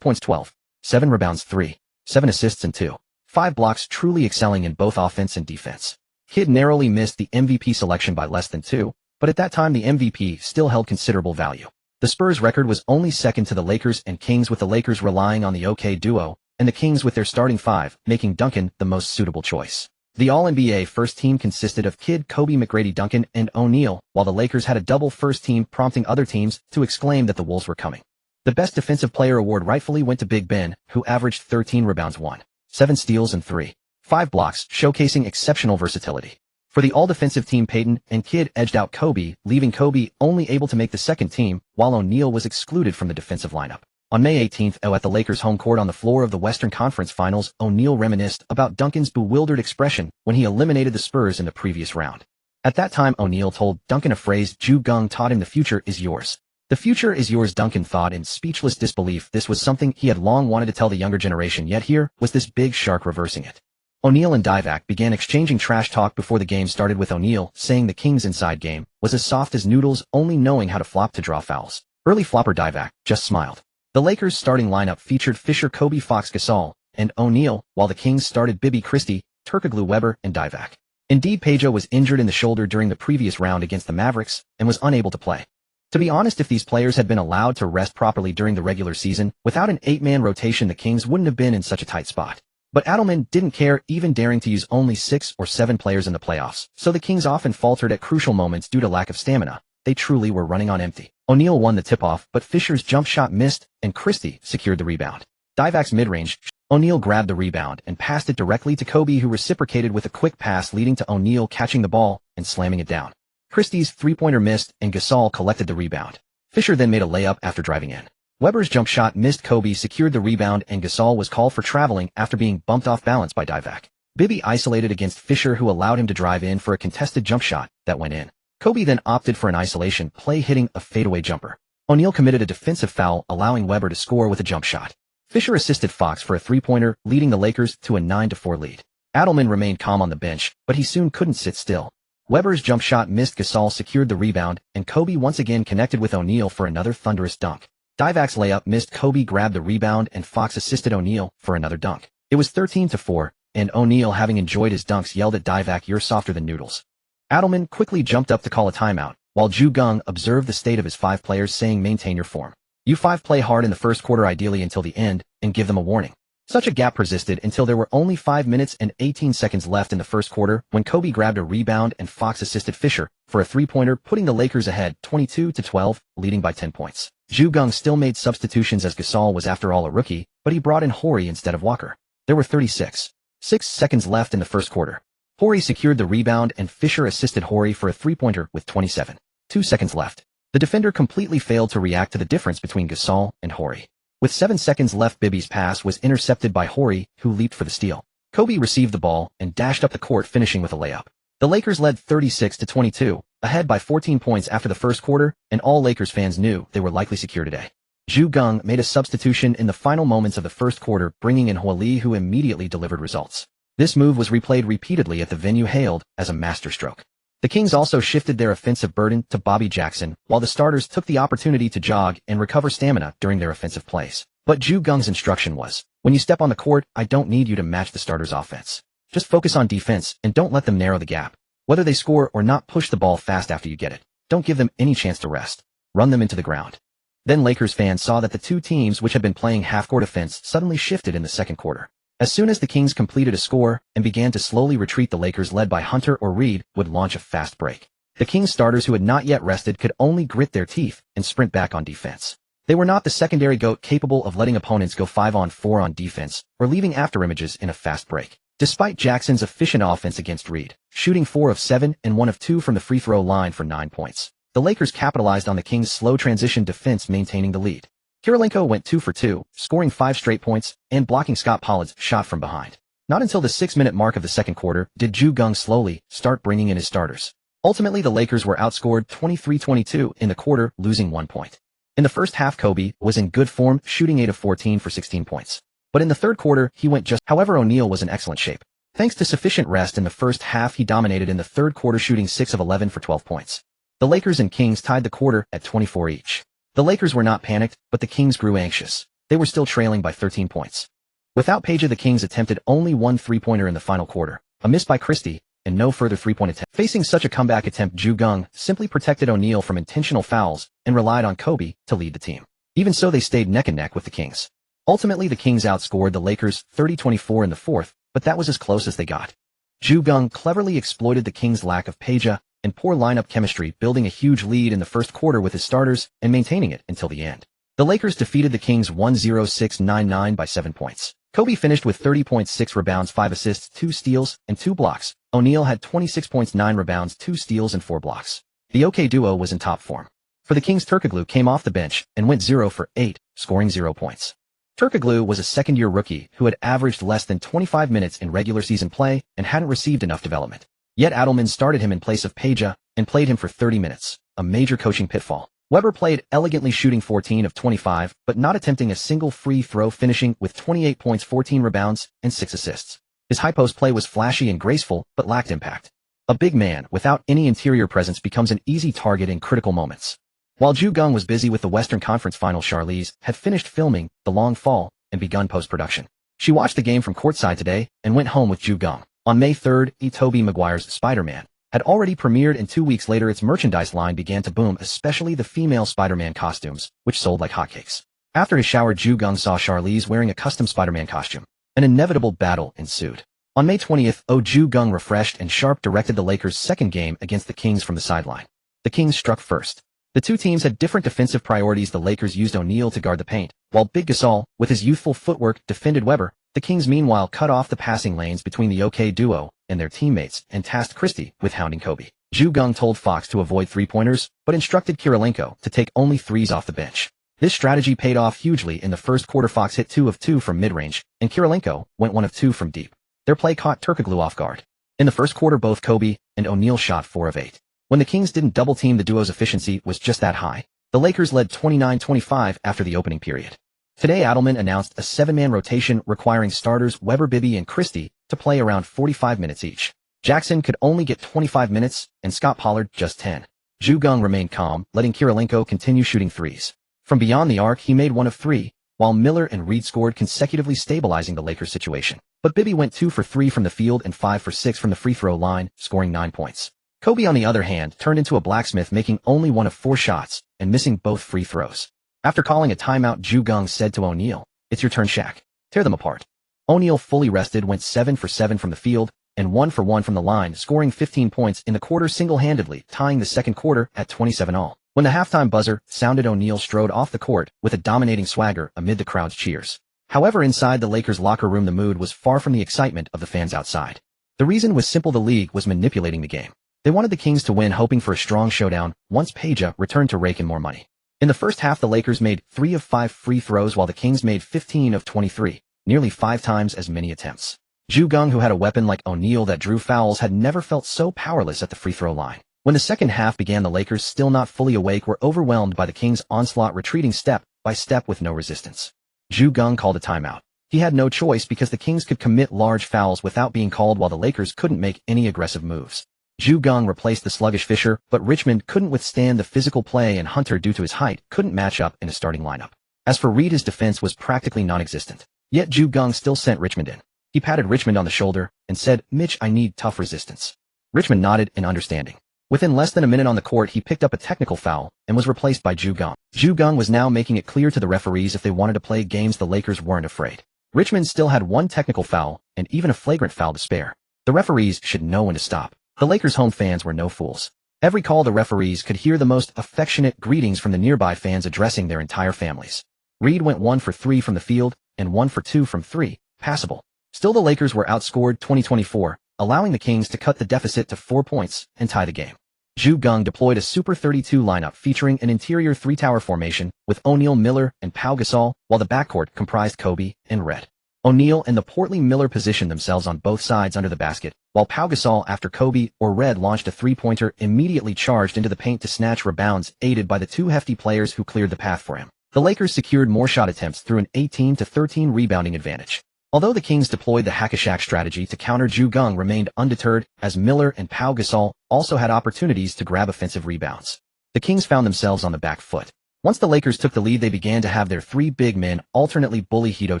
points, 12, 7 rebounds, 3, 7 assists, and 2, 5 blocks, truly excelling in both offense and defense. Kidd narrowly missed the MVP selection by less than 2, but at that time the MVP still held considerable value. The Spurs' record was only second to the Lakers and Kings, with the Lakers relying on the OK duo, and the Kings with their starting 5, making Duncan the most suitable choice. The All-NBA first team consisted of Kidd, Kobe, McGrady, Duncan, and O'Neal, while the Lakers had a double first team, prompting other teams to exclaim that the Wolves were coming. The Best Defensive Player award rightfully went to Big Ben, who averaged 13 rebounds, 1, 7 steals, and 3, 5 blocks, showcasing exceptional versatility. For the all-defensive team, Payton and Kidd edged out Kobe, leaving Kobe only able to make the second team, while O'Neal was excluded from the defensive lineup. On May 18th, at the Lakers' home court on the floor of the Western Conference Finals, O'Neal reminisced about Duncan's bewildered expression when he eliminated the Spurs in the previous round. At that time, O'Neal told Duncan a phrase Geng taught him: "The future is yours." The future is yours, Duncan thought in speechless disbelief. This was something he had long wanted to tell the younger generation, yet here was this big shark reversing it. O'Neal and Divac began exchanging trash talk before the game started, with O'Neal saying the Kings' inside game was as soft as noodles, only knowing how to flop to draw fouls. Early flopper Divac just smiled. The Lakers' starting lineup featured Fisher, Kobe, Fox, Gasol, and O'Neal, while the Kings started Bibby, Christie, Turkoglu, Weber, and Divac. Indeed, Pedro was injured in the shoulder during the previous round against the Mavericks and was unable to play. To be honest, if these players had been allowed to rest properly during the regular season, without an 8-man rotation, the Kings wouldn't have been in such a tight spot. But Adelman didn't care, even daring to use only 6 or 7 players in the playoffs, so the Kings often faltered at crucial moments due to lack of stamina. They truly were running on empty. O'Neal won the tip-off, but Fisher's jump shot missed, and Christie secured the rebound. Divac's mid-range, O'Neal grabbed the rebound and passed it directly to Kobe, who reciprocated with a quick pass, leading to O'Neal catching the ball and slamming it down. Christie's three-pointer missed, and Gasol collected the rebound. Fisher then made a layup after driving in. Weber's jump shot missed, Kobe secured the rebound, and Gasol was called for traveling after being bumped off balance by Divac. Bibby isolated against Fisher, who allowed him to drive in for a contested jump shot that went in. Kobe then opted for an isolation play, hitting a fadeaway jumper. O'Neal committed a defensive foul, allowing Weber to score with a jump shot. Fisher assisted Fox for a three-pointer, leading the Lakers to a 9-4 lead. Adelman remained calm on the bench, but he soon couldn't sit still. Weber's jump shot missed, Gasol secured the rebound, and Kobe once again connected with O'Neal for another thunderous dunk. Divac's layup missed, Kobe grabbed the rebound, and Fox assisted O'Neal for another dunk. It was 13-4, and O'Neal, having enjoyed his dunks, yelled at Divac, "You're softer than noodles." Adelman quickly jumped up to call a timeout, while Geng observed the state of his 5 players, saying, "Maintain your form. You 5 play hard in the first quarter, ideally until the end, and give them a warning." Such a gap persisted until there were only 5 minutes and 18 seconds left in the first quarter when Kobe grabbed a rebound and Fox assisted Fisher for a 3-pointer, putting the Lakers ahead 22-12, leading by 10 points. Geng still made substitutions as Gasol was after all a rookie, but he brought in Horry instead of Walker. There were 36.6 seconds left in the first quarter. Horry secured the rebound and Fisher assisted Horry for a 3-pointer with 27.2 seconds left. The defender completely failed to react to the difference between Gasol and Horry. With 7 seconds left, Bibby's pass was intercepted by Horry, who leaped for the steal. Kobe received the ball and dashed up the court, finishing with a layup. The Lakers led 36-22, ahead by 14 points after the first quarter, and all Lakers fans knew they were likely secure today. Geng made a substitution in the final moments of the first quarter, bringing in Huali, who immediately delivered results. This move was replayed repeatedly at the venue, hailed as a masterstroke. The Kings also shifted their offensive burden to Bobby Jackson, while the starters took the opportunity to jog and recover stamina during their offensive plays. But Geng's instruction was, "When you step on the court, I don't need you to match the starters' offense. Just focus on defense and don't let them narrow the gap. Whether they score or not, push the ball fast after you get it. Don't give them any chance to rest. Run them into the ground." Then Lakers fans saw that the two teams, which had been playing half-court offense, suddenly shifted in the second quarter. As soon as the Kings completed a score and began to slowly retreat, the Lakers, led by Hunter or Reed, would launch a fast break. The Kings starters, who had not yet rested, could only grit their teeth and sprint back on defense. They were not the secondary GOAT capable of letting opponents go 5-on-4 on defense or leaving after images in a fast break. Despite Jackson's efficient offense against Reed, shooting 4 of 7 and 1 of 2 from the free throw line for 9 points, the Lakers capitalized on the Kings' slow transition defense, maintaining the lead. Kirilenko went 2 for 2, scoring 5 straight points and blocking Scott Pollard's shot from behind. Not until the 6-minute mark of the second quarter did Geng slowly start bringing in his starters. Ultimately, the Lakers were outscored 23-22 in the quarter, losing 1 point. In the first half, Kobe was in good form, shooting 8 of 14 for 16 points. But in the third quarter, he went just. However, O'Neal was in excellent shape. Thanks to sufficient rest in the first half, he dominated in the third quarter, shooting 6 of 11 for 12 points. The Lakers and Kings tied the quarter at 24 each. The Lakers were not panicked, but the Kings grew anxious. They were still trailing by 13 points. Without Peja, the Kings attempted only 1 3-pointer in the final quarter, a miss by Christie, and no further 3-point attempt. Facing such a comeback attempt, Geng simply protected O'Neal from intentional fouls and relied on Kobe to lead the team. Even so, they stayed neck and neck with the Kings. Ultimately, the Kings outscored the Lakers 30-24 in the fourth, but that was as close as they got. Geng cleverly exploited the Kings' lack of Peja and poor lineup chemistry, building a huge lead in the first quarter with his starters and maintaining it until the end. The Lakers defeated the Kings 106-99 by 7 points. Kobe finished with 30.6 rebounds, 5 assists, 2 steals, and 2 blocks. O'Neal had 26.9 rebounds, 2 steals, and 4 blocks. The OK duo was in top form. For the Kings, Turkoglu came off the bench and went 0 for 8, scoring 0 points. Turkoglu was a second-year rookie who had averaged less than 25 minutes in regular season play and hadn't received enough development. Yet Adelman started him in place of Peja and played him for 30 minutes, a major coaching pitfall. Weber played elegantly, shooting 14 of 25, but not attempting a single free throw, finishing with 28 points, 14 rebounds, and 6 assists. His high-post play was flashy and graceful, but lacked impact. A big man without any interior presence becomes an easy target in critical moments. While Geng was busy with the Western Conference Finals, Charlize had finished filming The Long Fall and begun post-production. She watched the game from courtside today and went home with Geng. On May 3rd, Tobey Maguire's Spider-Man had already premiered, and 2 weeks later its merchandise line began to boom, especially the female Spider-Man costumes, which sold like hotcakes. After his shower, Geng saw Charlize wearing a custom Spider-Man costume. An inevitable battle ensued. On May 20th, Geng, refreshed and sharp, directed the Lakers' second game against the Kings from the sideline. The Kings struck first. The two teams had different defensive priorities. The Lakers used O'Neal to guard the paint, while Big Gasol, with his youthful footwork, defended Weber. The Kings, meanwhile, cut off the passing lanes between the OK duo and their teammates and tasked Christie with hounding Kobe. Geng told Fox to avoid 3-pointers, but instructed Kirilenko to take only 3s off the bench. This strategy paid off hugely. In the first quarter, Fox hit 2 of 2 from mid-range, and Kirilenko went 1 of 2 from deep. Their play caught Turkoglu off guard. In the first quarter, both Kobe and O'Neal shot 4 of 8. When the Kings didn't double-team, the duo's efficiency was just that high. The Lakers led 29-25 after the opening period. Today, Adelman announced a 7-man rotation requiring starters Weber, Bibby, and Christie to play around 45 minutes each. Jackson could only get 25 minutes, and Scott Pollard just 10. Geng remained calm, letting Kirilenko continue shooting 3s. From beyond the arc, he made 1 of 3, while Miller and Reed scored consecutively, stabilizing the Lakers' situation. But Bibby went 2 for 3 from the field and 5 for 6 from the free throw line, scoring 9 points. Kobe, on the other hand, turned into a blacksmith, making only 1 of 4 shots and missing both free throws. After calling a timeout, Geng said to O'Neal, "It's your turn, Shaq. Tear them apart." O'Neal, fully rested, went 7 for 7 from the field and 1 for 1 from the line, scoring 15 points in the quarter single-handedly, tying the second quarter at 27-all. When the halftime buzzer sounded, O'Neal strode off the court with a dominating swagger amid the crowd's cheers. However, inside the Lakers' locker room, the mood was far from the excitement of the fans outside. The reason was simple: the league was manipulating the game. They wanted the Kings to win, hoping for a strong showdown once Peja returned to rake in more money. In the first half, the Lakers made 3 of 5 free throws while the Kings made 15 of 23, nearly 5 times as many attempts. Geng, who had a weapon like O'Neal that drew fouls, had never felt so powerless at the free throw line. When the second half began, the Lakers, still not fully awake, were overwhelmed by the Kings' onslaught, retreating step by step with no resistance. Geng called a timeout. He had no choice because the Kings could commit large fouls without being called, while the Lakers couldn't make any aggressive moves. Geng replaced the sluggish Fisher, but Richmond couldn't withstand the physical play, and Hunter, due to his height, couldn't match up in a starting lineup. As for Reed, his defense was practically non-existent. Yet Geng still sent Richmond in. He patted Richmond on the shoulder and said, "Mitch, I need tough resistance." Richmond nodded in understanding. Within less than a minute on the court, he picked up a technical foul and was replaced by Geng. Geng was now making it clear to the referees if they wanted to play games, the Lakers weren't afraid. Richmond still had 1 technical foul and even a flagrant foul to spare. The referees should know when to stop. The Lakers' home fans were no fools. Every call, the referees could hear the most affectionate greetings from the nearby fans addressing their entire families. Reed went 1 for 3 from the field and 1 for 2 from 3, passable. Still, the Lakers were outscored 20-24, allowing the Kings to cut the deficit to 4 points and tie the game. Geng deployed a Super 32 lineup featuring an interior 3-tower formation with O'Neal, Miller, and Pau Gasol, while the backcourt comprised Kobe and Red. O'Neal and the portly Miller positioned themselves on both sides under the basket, while Pau Gasol, after Kobe or Red launched a three-pointer, immediately charged into the paint to snatch rebounds, aided by the 2 hefty players who cleared the path for him. The Lakers secured more shot attempts through an 18-13 rebounding advantage. Although the Kings deployed the hack-a-shack strategy to counter, Geng remained undeterred, as Miller and Pau Gasol also had opportunities to grab offensive rebounds. The Kings found themselves on the back foot. Once the Lakers took the lead, they began to have their 3 big men alternately bully Hedo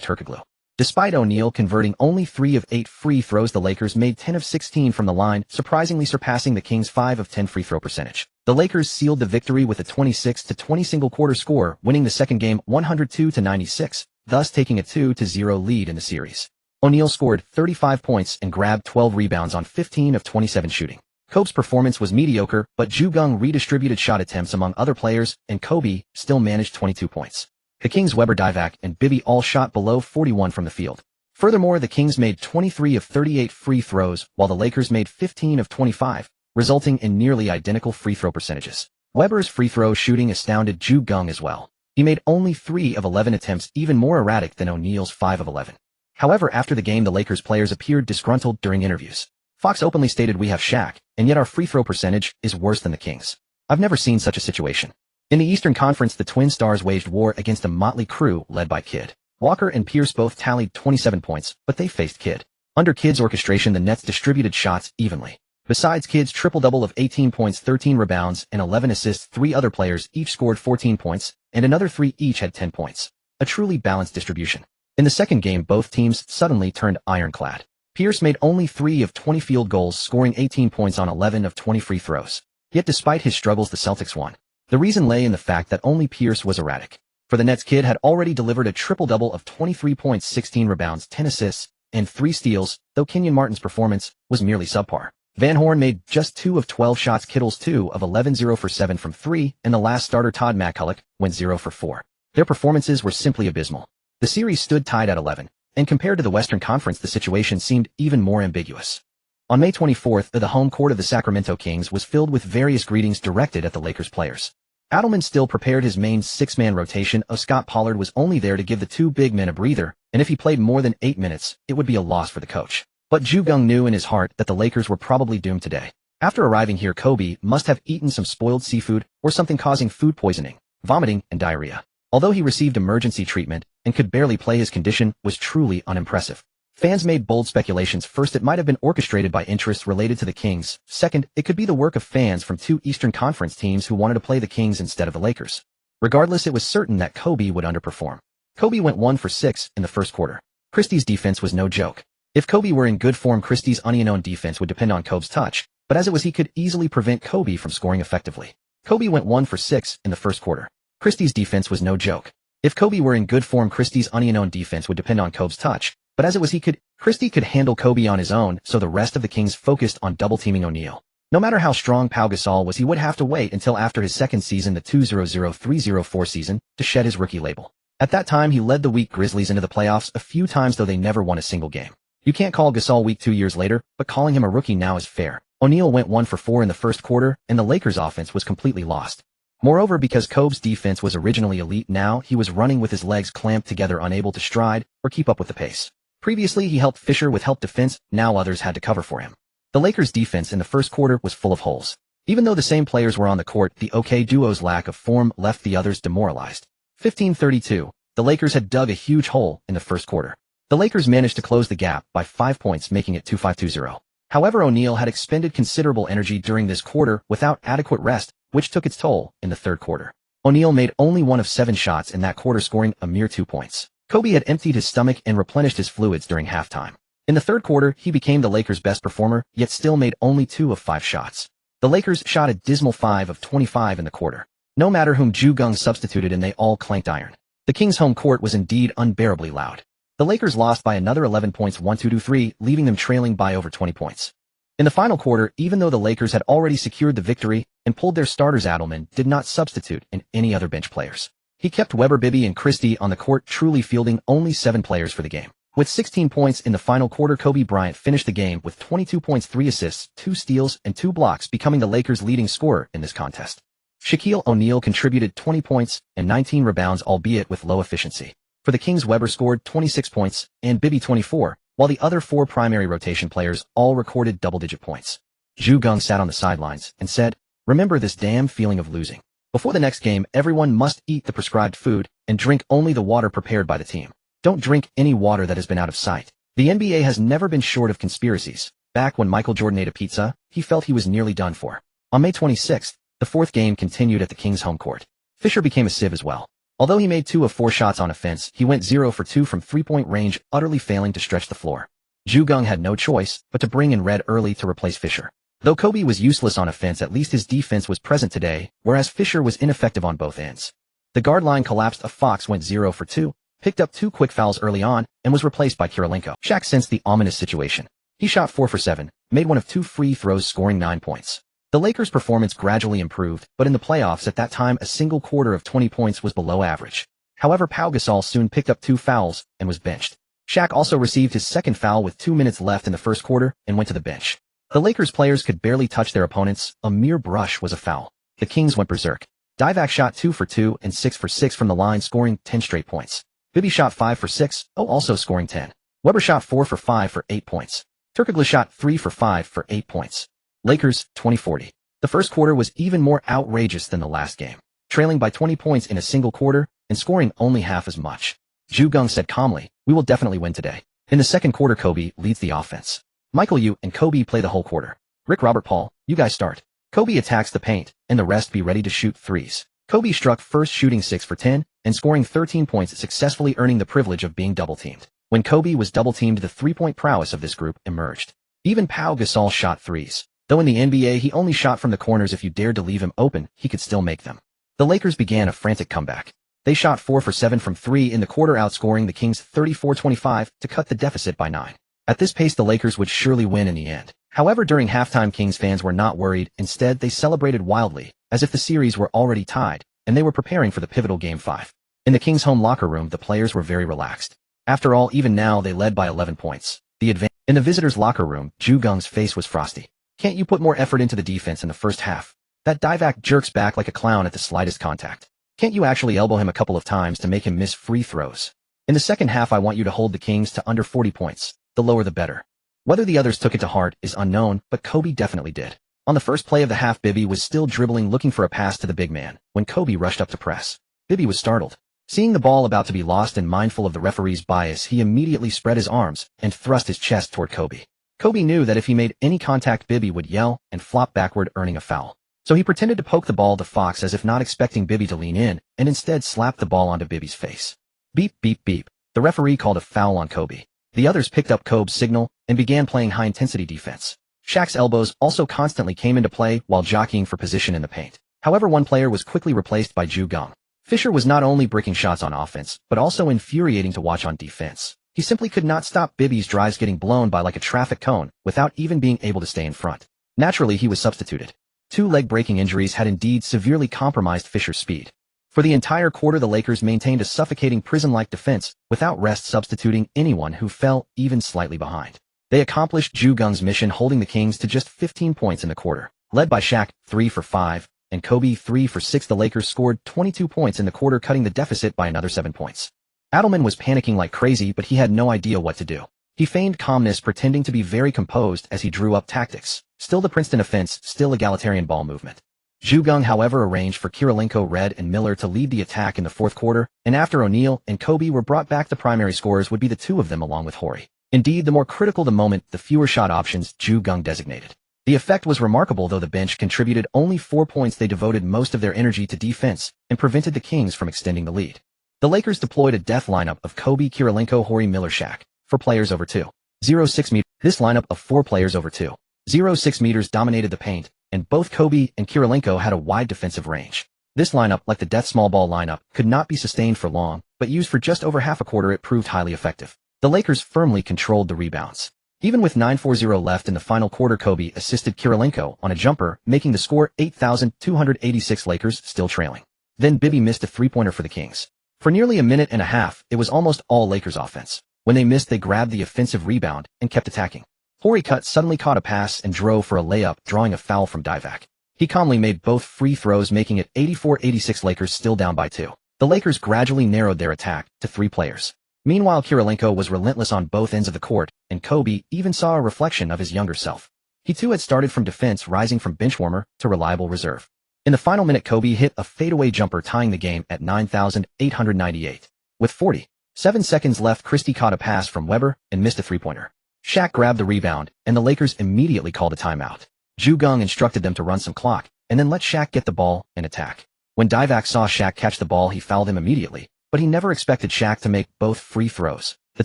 Turkoglu. Despite O'Neal converting only 3 of 8 free throws, the Lakers made 10 of 16 from the line, surprisingly surpassing the Kings' 5 of 10 free throw percentage. The Lakers sealed the victory with a 26-20 single-quarter score, winning the second game 102-96. Thus taking a 2-0 lead in the series. O'Neal scored 35 points and grabbed 12 rebounds on 15 of 27 shooting. Kobe's performance was mediocre, but Geng redistributed shot attempts among other players, and Kobe still managed 22 points. The Kings' Weber, Divac, and Bibby all shot below 41 from the field. Furthermore, the Kings made 23 of 38 free throws, while the Lakers made 15 of 25, resulting in nearly identical free throw percentages. Weber's free throw shooting astounded Geng as well. He made only 3 of 11 attempts, even more erratic than O'Neal's 5 of 11. However, after the game, the Lakers players appeared disgruntled during interviews. Fox openly stated, "We have Shaq, and yet our free throw percentage is worse than the Kings. I've never seen such a situation." In the Eastern Conference, the Twin Stars waged war against a motley crew led by Kidd. Walker and Pierce both tallied 27 points, but they faced Kidd. Under Kidd's orchestration, the Nets distributed shots evenly. Besides Kidd's triple-double of 18 points, 13 rebounds, and 11 assists, 3 other players each scored 14 points, and another 3 each had 10 points. A truly balanced distribution. In the second game, both teams suddenly turned ironclad. Pierce made only 3 of 20 field goals, scoring 18 points on 11 of 20 free throws. Yet despite his struggles, the Celtics won. The reason lay in the fact that only Pierce was erratic. For the Nets, Kidd had already delivered a triple-double of 23 points, 16 rebounds, 10 assists, and 3 steals, though Kenyon Martin's performance was merely subpar. Van Horn made just 2 of 12 shots, Kittle's 2 of 11, 0 for 7 from 3, and the last starter, Todd McCulloch, went 0 for 4. Their performances were simply abysmal. The series stood tied at 11, and compared to the Western Conference, the situation seemed even more ambiguous. On May 24th, the home court of the Sacramento Kings was filled with various greetings directed at the Lakers players. Adelman still prepared his main 6-man rotation. Scott Pollard was only there to give the 2 big men a breather, and if he played more than 8 minutes, it would be a loss for the coach. But Geng knew in his heart that the Lakers were probably doomed today. After arriving here, Kobe must have eaten some spoiled seafood or something, causing food poisoning, vomiting, and diarrhea. Although he received emergency treatment and could barely play, his condition was truly unimpressive. Fans made bold speculations. First, it might have been orchestrated by interests related to the Kings. Second, it could be the work of fans from 2 Eastern Conference teams who wanted to play the Kings instead of the Lakers. Regardless, it was certain that Kobe would underperform. Kobe went 1 for 6 in the first quarter. Christie's defense was no joke. If Kobe were in good form, Christie's unknown defense would depend on Kobe's touch, but as it was, he could easily prevent Kobe from scoring effectively. Kobe went 1 for 6 in the first quarter. Christie's defense was no joke. If Kobe were in good form, Christie's unknown defense would depend on Kobe's touch, but as it was, Christie could handle Kobe on his own, so the rest of the Kings focused on double-teaming O'Neal. No matter how strong Pau Gasol was, he would have to wait until after his second season, the 2003-04 season, to shed his rookie label. At that time, he led the weak Grizzlies into the playoffs a few times, though they never won a single game. You can't call Gasol weak 2 years later, but calling him a rookie now is fair. O'Neal went 1 for 4 in the first quarter, and the Lakers' offense was completely lost. Moreover, because Kobe's defense was originally elite, now he was running with his legs clamped together, unable to stride or keep up with the pace. Previously, he helped Fisher with help defense, now others had to cover for him. The Lakers' defense in the first quarter was full of holes. Even though the same players were on the court, the OK duo's lack of form left the others demoralized. 15-32, the Lakers had dug a huge hole in the first quarter. The Lakers managed to close the gap by 5 points, making it 25-20. However, O'Neal had expended considerable energy during this quarter without adequate rest, which took its toll in the third quarter. O'Neal made only 1 of 7 shots in that quarter, scoring a mere 2 points. Kobe had emptied his stomach and replenished his fluids during halftime. In the third quarter, he became the Lakers' best performer, yet still made only 2 of 5 shots. The Lakers shot a dismal 5 of 25 in the quarter. No matter whom Geng substituted in, they all clanked iron. The Kings' home court was indeed unbearably loud. The Lakers lost by another 11 points, 1-2-3, leaving them trailing by over 20 points. In the final quarter, even though the Lakers had already secured the victory and pulled their starters, Adelman did not substitute in any other bench players. He kept Weber, Bibby, and Christie on the court, truly fielding only 7 players for the game. With 16 points in the final quarter, Kobe Bryant finished the game with 22 points, 3 assists, 2 steals, and 2 blocks, becoming the Lakers' leading scorer in this contest. Shaquille O'Neal contributed 20 points and 19 rebounds, albeit with low efficiency. For the Kings, Weber scored 26 points and Bibby 24, while the other 4 primary rotation players all recorded double-digit points. Geng sat on the sidelines and said, "Remember this damn feeling of losing. Before the next game, everyone must eat the prescribed food and drink only the water prepared by the team. Don't drink any water that has been out of sight." The NBA has never been short of conspiracies. Back when Michael Jordan ate a pizza, he felt he was nearly done for. On May 26th, the 4th game continued at the Kings' home court. Fisher became a sieve as well. Although he made 2 of 4 shots on offense, he went 0 for 2 from 3-point range, utterly failing to stretch the floor. Geng had no choice but to bring in Red early to replace Fisher. Though Kobe was useless on offense, at least his defense was present today, whereas Fisher was ineffective on both ends. The guard line collapsed. Fox went 0 for 2, picked up 2 quick fouls early on, and was replaced by Kirilenko. Shaq sensed the ominous situation. He shot 4 for 7, made 1 of 2 free throws, scoring 9 points. The Lakers' performance gradually improved, but in the playoffs at that time, a single quarter of 20 points was below average. However, Pau Gasol soon picked up 2 fouls and was benched. Shaq also received his second foul with 2 minutes left in the first quarter and went to the bench. The Lakers players could barely touch their opponents. A mere brush was a foul. The Kings went berserk. Divac shot 2 for 2 and 6 for 6 from the line, scoring 10 straight points. Bibby shot 5 for 6, also scoring 10. Weber shot 4 for 5 for 8 points. Turkoglu shot 3 for 5 for 8 points. Lakers, 20-40. The first quarter was even more outrageous than the last game, trailing by 20 points in a single quarter and scoring only half as much. Geng said calmly, "We will definitely win today." In the second quarter, Kobe leads the offense. Michael, you and Kobe play the whole quarter. Rick, Robert, Paul, you guys start. Kobe attacks the paint, and the rest be ready to shoot threes. Kobe struck first, shooting 6 for 10 and scoring 13 points, successfully earning the privilege of being double-teamed. When Kobe was double-teamed, the three-point prowess of this group emerged. Even Pau Gasol shot threes. Though in the NBA he only shot from the corners, if you dared to leave him open, he could still make them. The Lakers began a frantic comeback. They shot 4 for 7 from 3 in the quarter, outscoring the Kings 34-25 to cut the deficit by 9. At this pace, the Lakers would surely win in the end. However, during halftime, Kings fans were not worried. Instead, they celebrated wildly, as if the series were already tied, and they were preparing for the pivotal Game 5. In the Kings' home locker room, the players were very relaxed. After all, even now, they led by 11 points. In the visitors' locker room, Geng's face was frosty. "Can't you put more effort into the defense in the first half? That Divac jerks back like a clown at the slightest contact. Can't you actually elbow him a couple of times to make him miss free throws? In the second half, I want you to hold the Kings to under 40 points. The lower the better." Whether the others took it to heart is unknown, but Kobe definitely did. On the first play of the half, Bibby was still dribbling, looking for a pass to the big man, when Kobe rushed up to press. Bibby was startled. Seeing the ball about to be lost and mindful of the referee's bias, he immediately spread his arms and thrust his chest toward Kobe. Kobe knew that if he made any contact, Bibby would yell and flop backward, earning a foul. So he pretended to poke the ball to Fox as if not expecting Bibby to lean in, and instead slapped the ball onto Bibby's face. Beep, beep, beep. The referee called a foul on Kobe. The others picked up Kobe's signal and began playing high-intensity defense. Shaq's elbows also constantly came into play while jockeying for position in the paint. However, one player was quickly replaced by Geng. Fisher was not only bricking shots on offense, but also infuriating to watch on defense. He simply could not stop Bibby's drives getting blown by like a traffic cone without even being able to stay in front. Naturally, he was substituted. 2 leg-breaking injuries had indeed severely compromised Fisher's speed. For the entire quarter, the Lakers maintained a suffocating prison-like defense without rest substituting anyone who fell even slightly behind. They accomplished Geng's mission, holding the Kings to just 15 points in the quarter. Led by Shaq, 3 for 5, and Kobe, 3 for 6, the Lakers scored 22 points in the quarter, cutting the deficit by another 7 points. Adelman was panicking like crazy, but he had no idea what to do. He feigned calmness, pretending to be very composed as he drew up tactics. Still the Princeton offense, still egalitarian ball movement. Geng, however, arranged for Kirilenko, Red, and Miller to lead the attack in the fourth quarter, and after O'Neal and Kobe were brought back, the primary scorers would be the two of them along with Horry. Indeed, the more critical the moment, the fewer shot options Geng designated. The effect was remarkable. Though the bench contributed only 4 points, they devoted most of their energy to defense and prevented the Kings from extending the lead. The Lakers deployed a death lineup of Kobe, Kirilenko, Horry, Miller, Shaq for players over 2.06 meters. This lineup of 4 players over 2.06 meters dominated the paint, and both Kobe and Kirilenko had a wide defensive range. This lineup, like the death small ball lineup, could not be sustained for long, but used for just over half a quarter, it proved highly effective. The Lakers firmly controlled the rebounds. Even with 9:40 left in the final quarter, Kobe assisted Kirilenko on a jumper, making the score 8,286, Lakers still trailing. Then Bibby missed a three-pointer for the Kings. For nearly a minute and a half, it was almost all Lakers offense. When they missed, they grabbed the offensive rebound and kept attacking. Horry suddenly caught a pass and drove for a layup, drawing a foul from Divac. He calmly made both free throws, making it 84-86, Lakers still down by 2. The Lakers gradually narrowed their attack to 3 players. Meanwhile, Kirilenko was relentless on both ends of the court, and Kobe even saw a reflection of his younger self. He too had started from defense, rising from benchwarmer to reliable reserve. In the final minute, Kobe hit a fadeaway jumper, tying the game at 9,898. With 47 seconds left, Christie caught a pass from Weber and missed a three-pointer. Shaq grabbed the rebound, and the Lakers immediately called a timeout. Geng instructed them to run some clock, and then let Shaq get the ball and attack. When Divac saw Shaq catch the ball, he fouled him immediately, but he never expected Shaq to make both free throws. The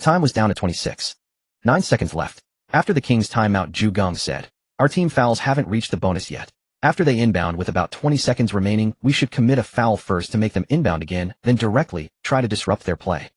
time was down to 26. 9 seconds left. After the Kings' timeout, Geng said, "Our team fouls haven't reached the bonus yet. After they inbound with about 20 seconds remaining, we should commit a foul first to make them inbound again, then directly try to disrupt their play."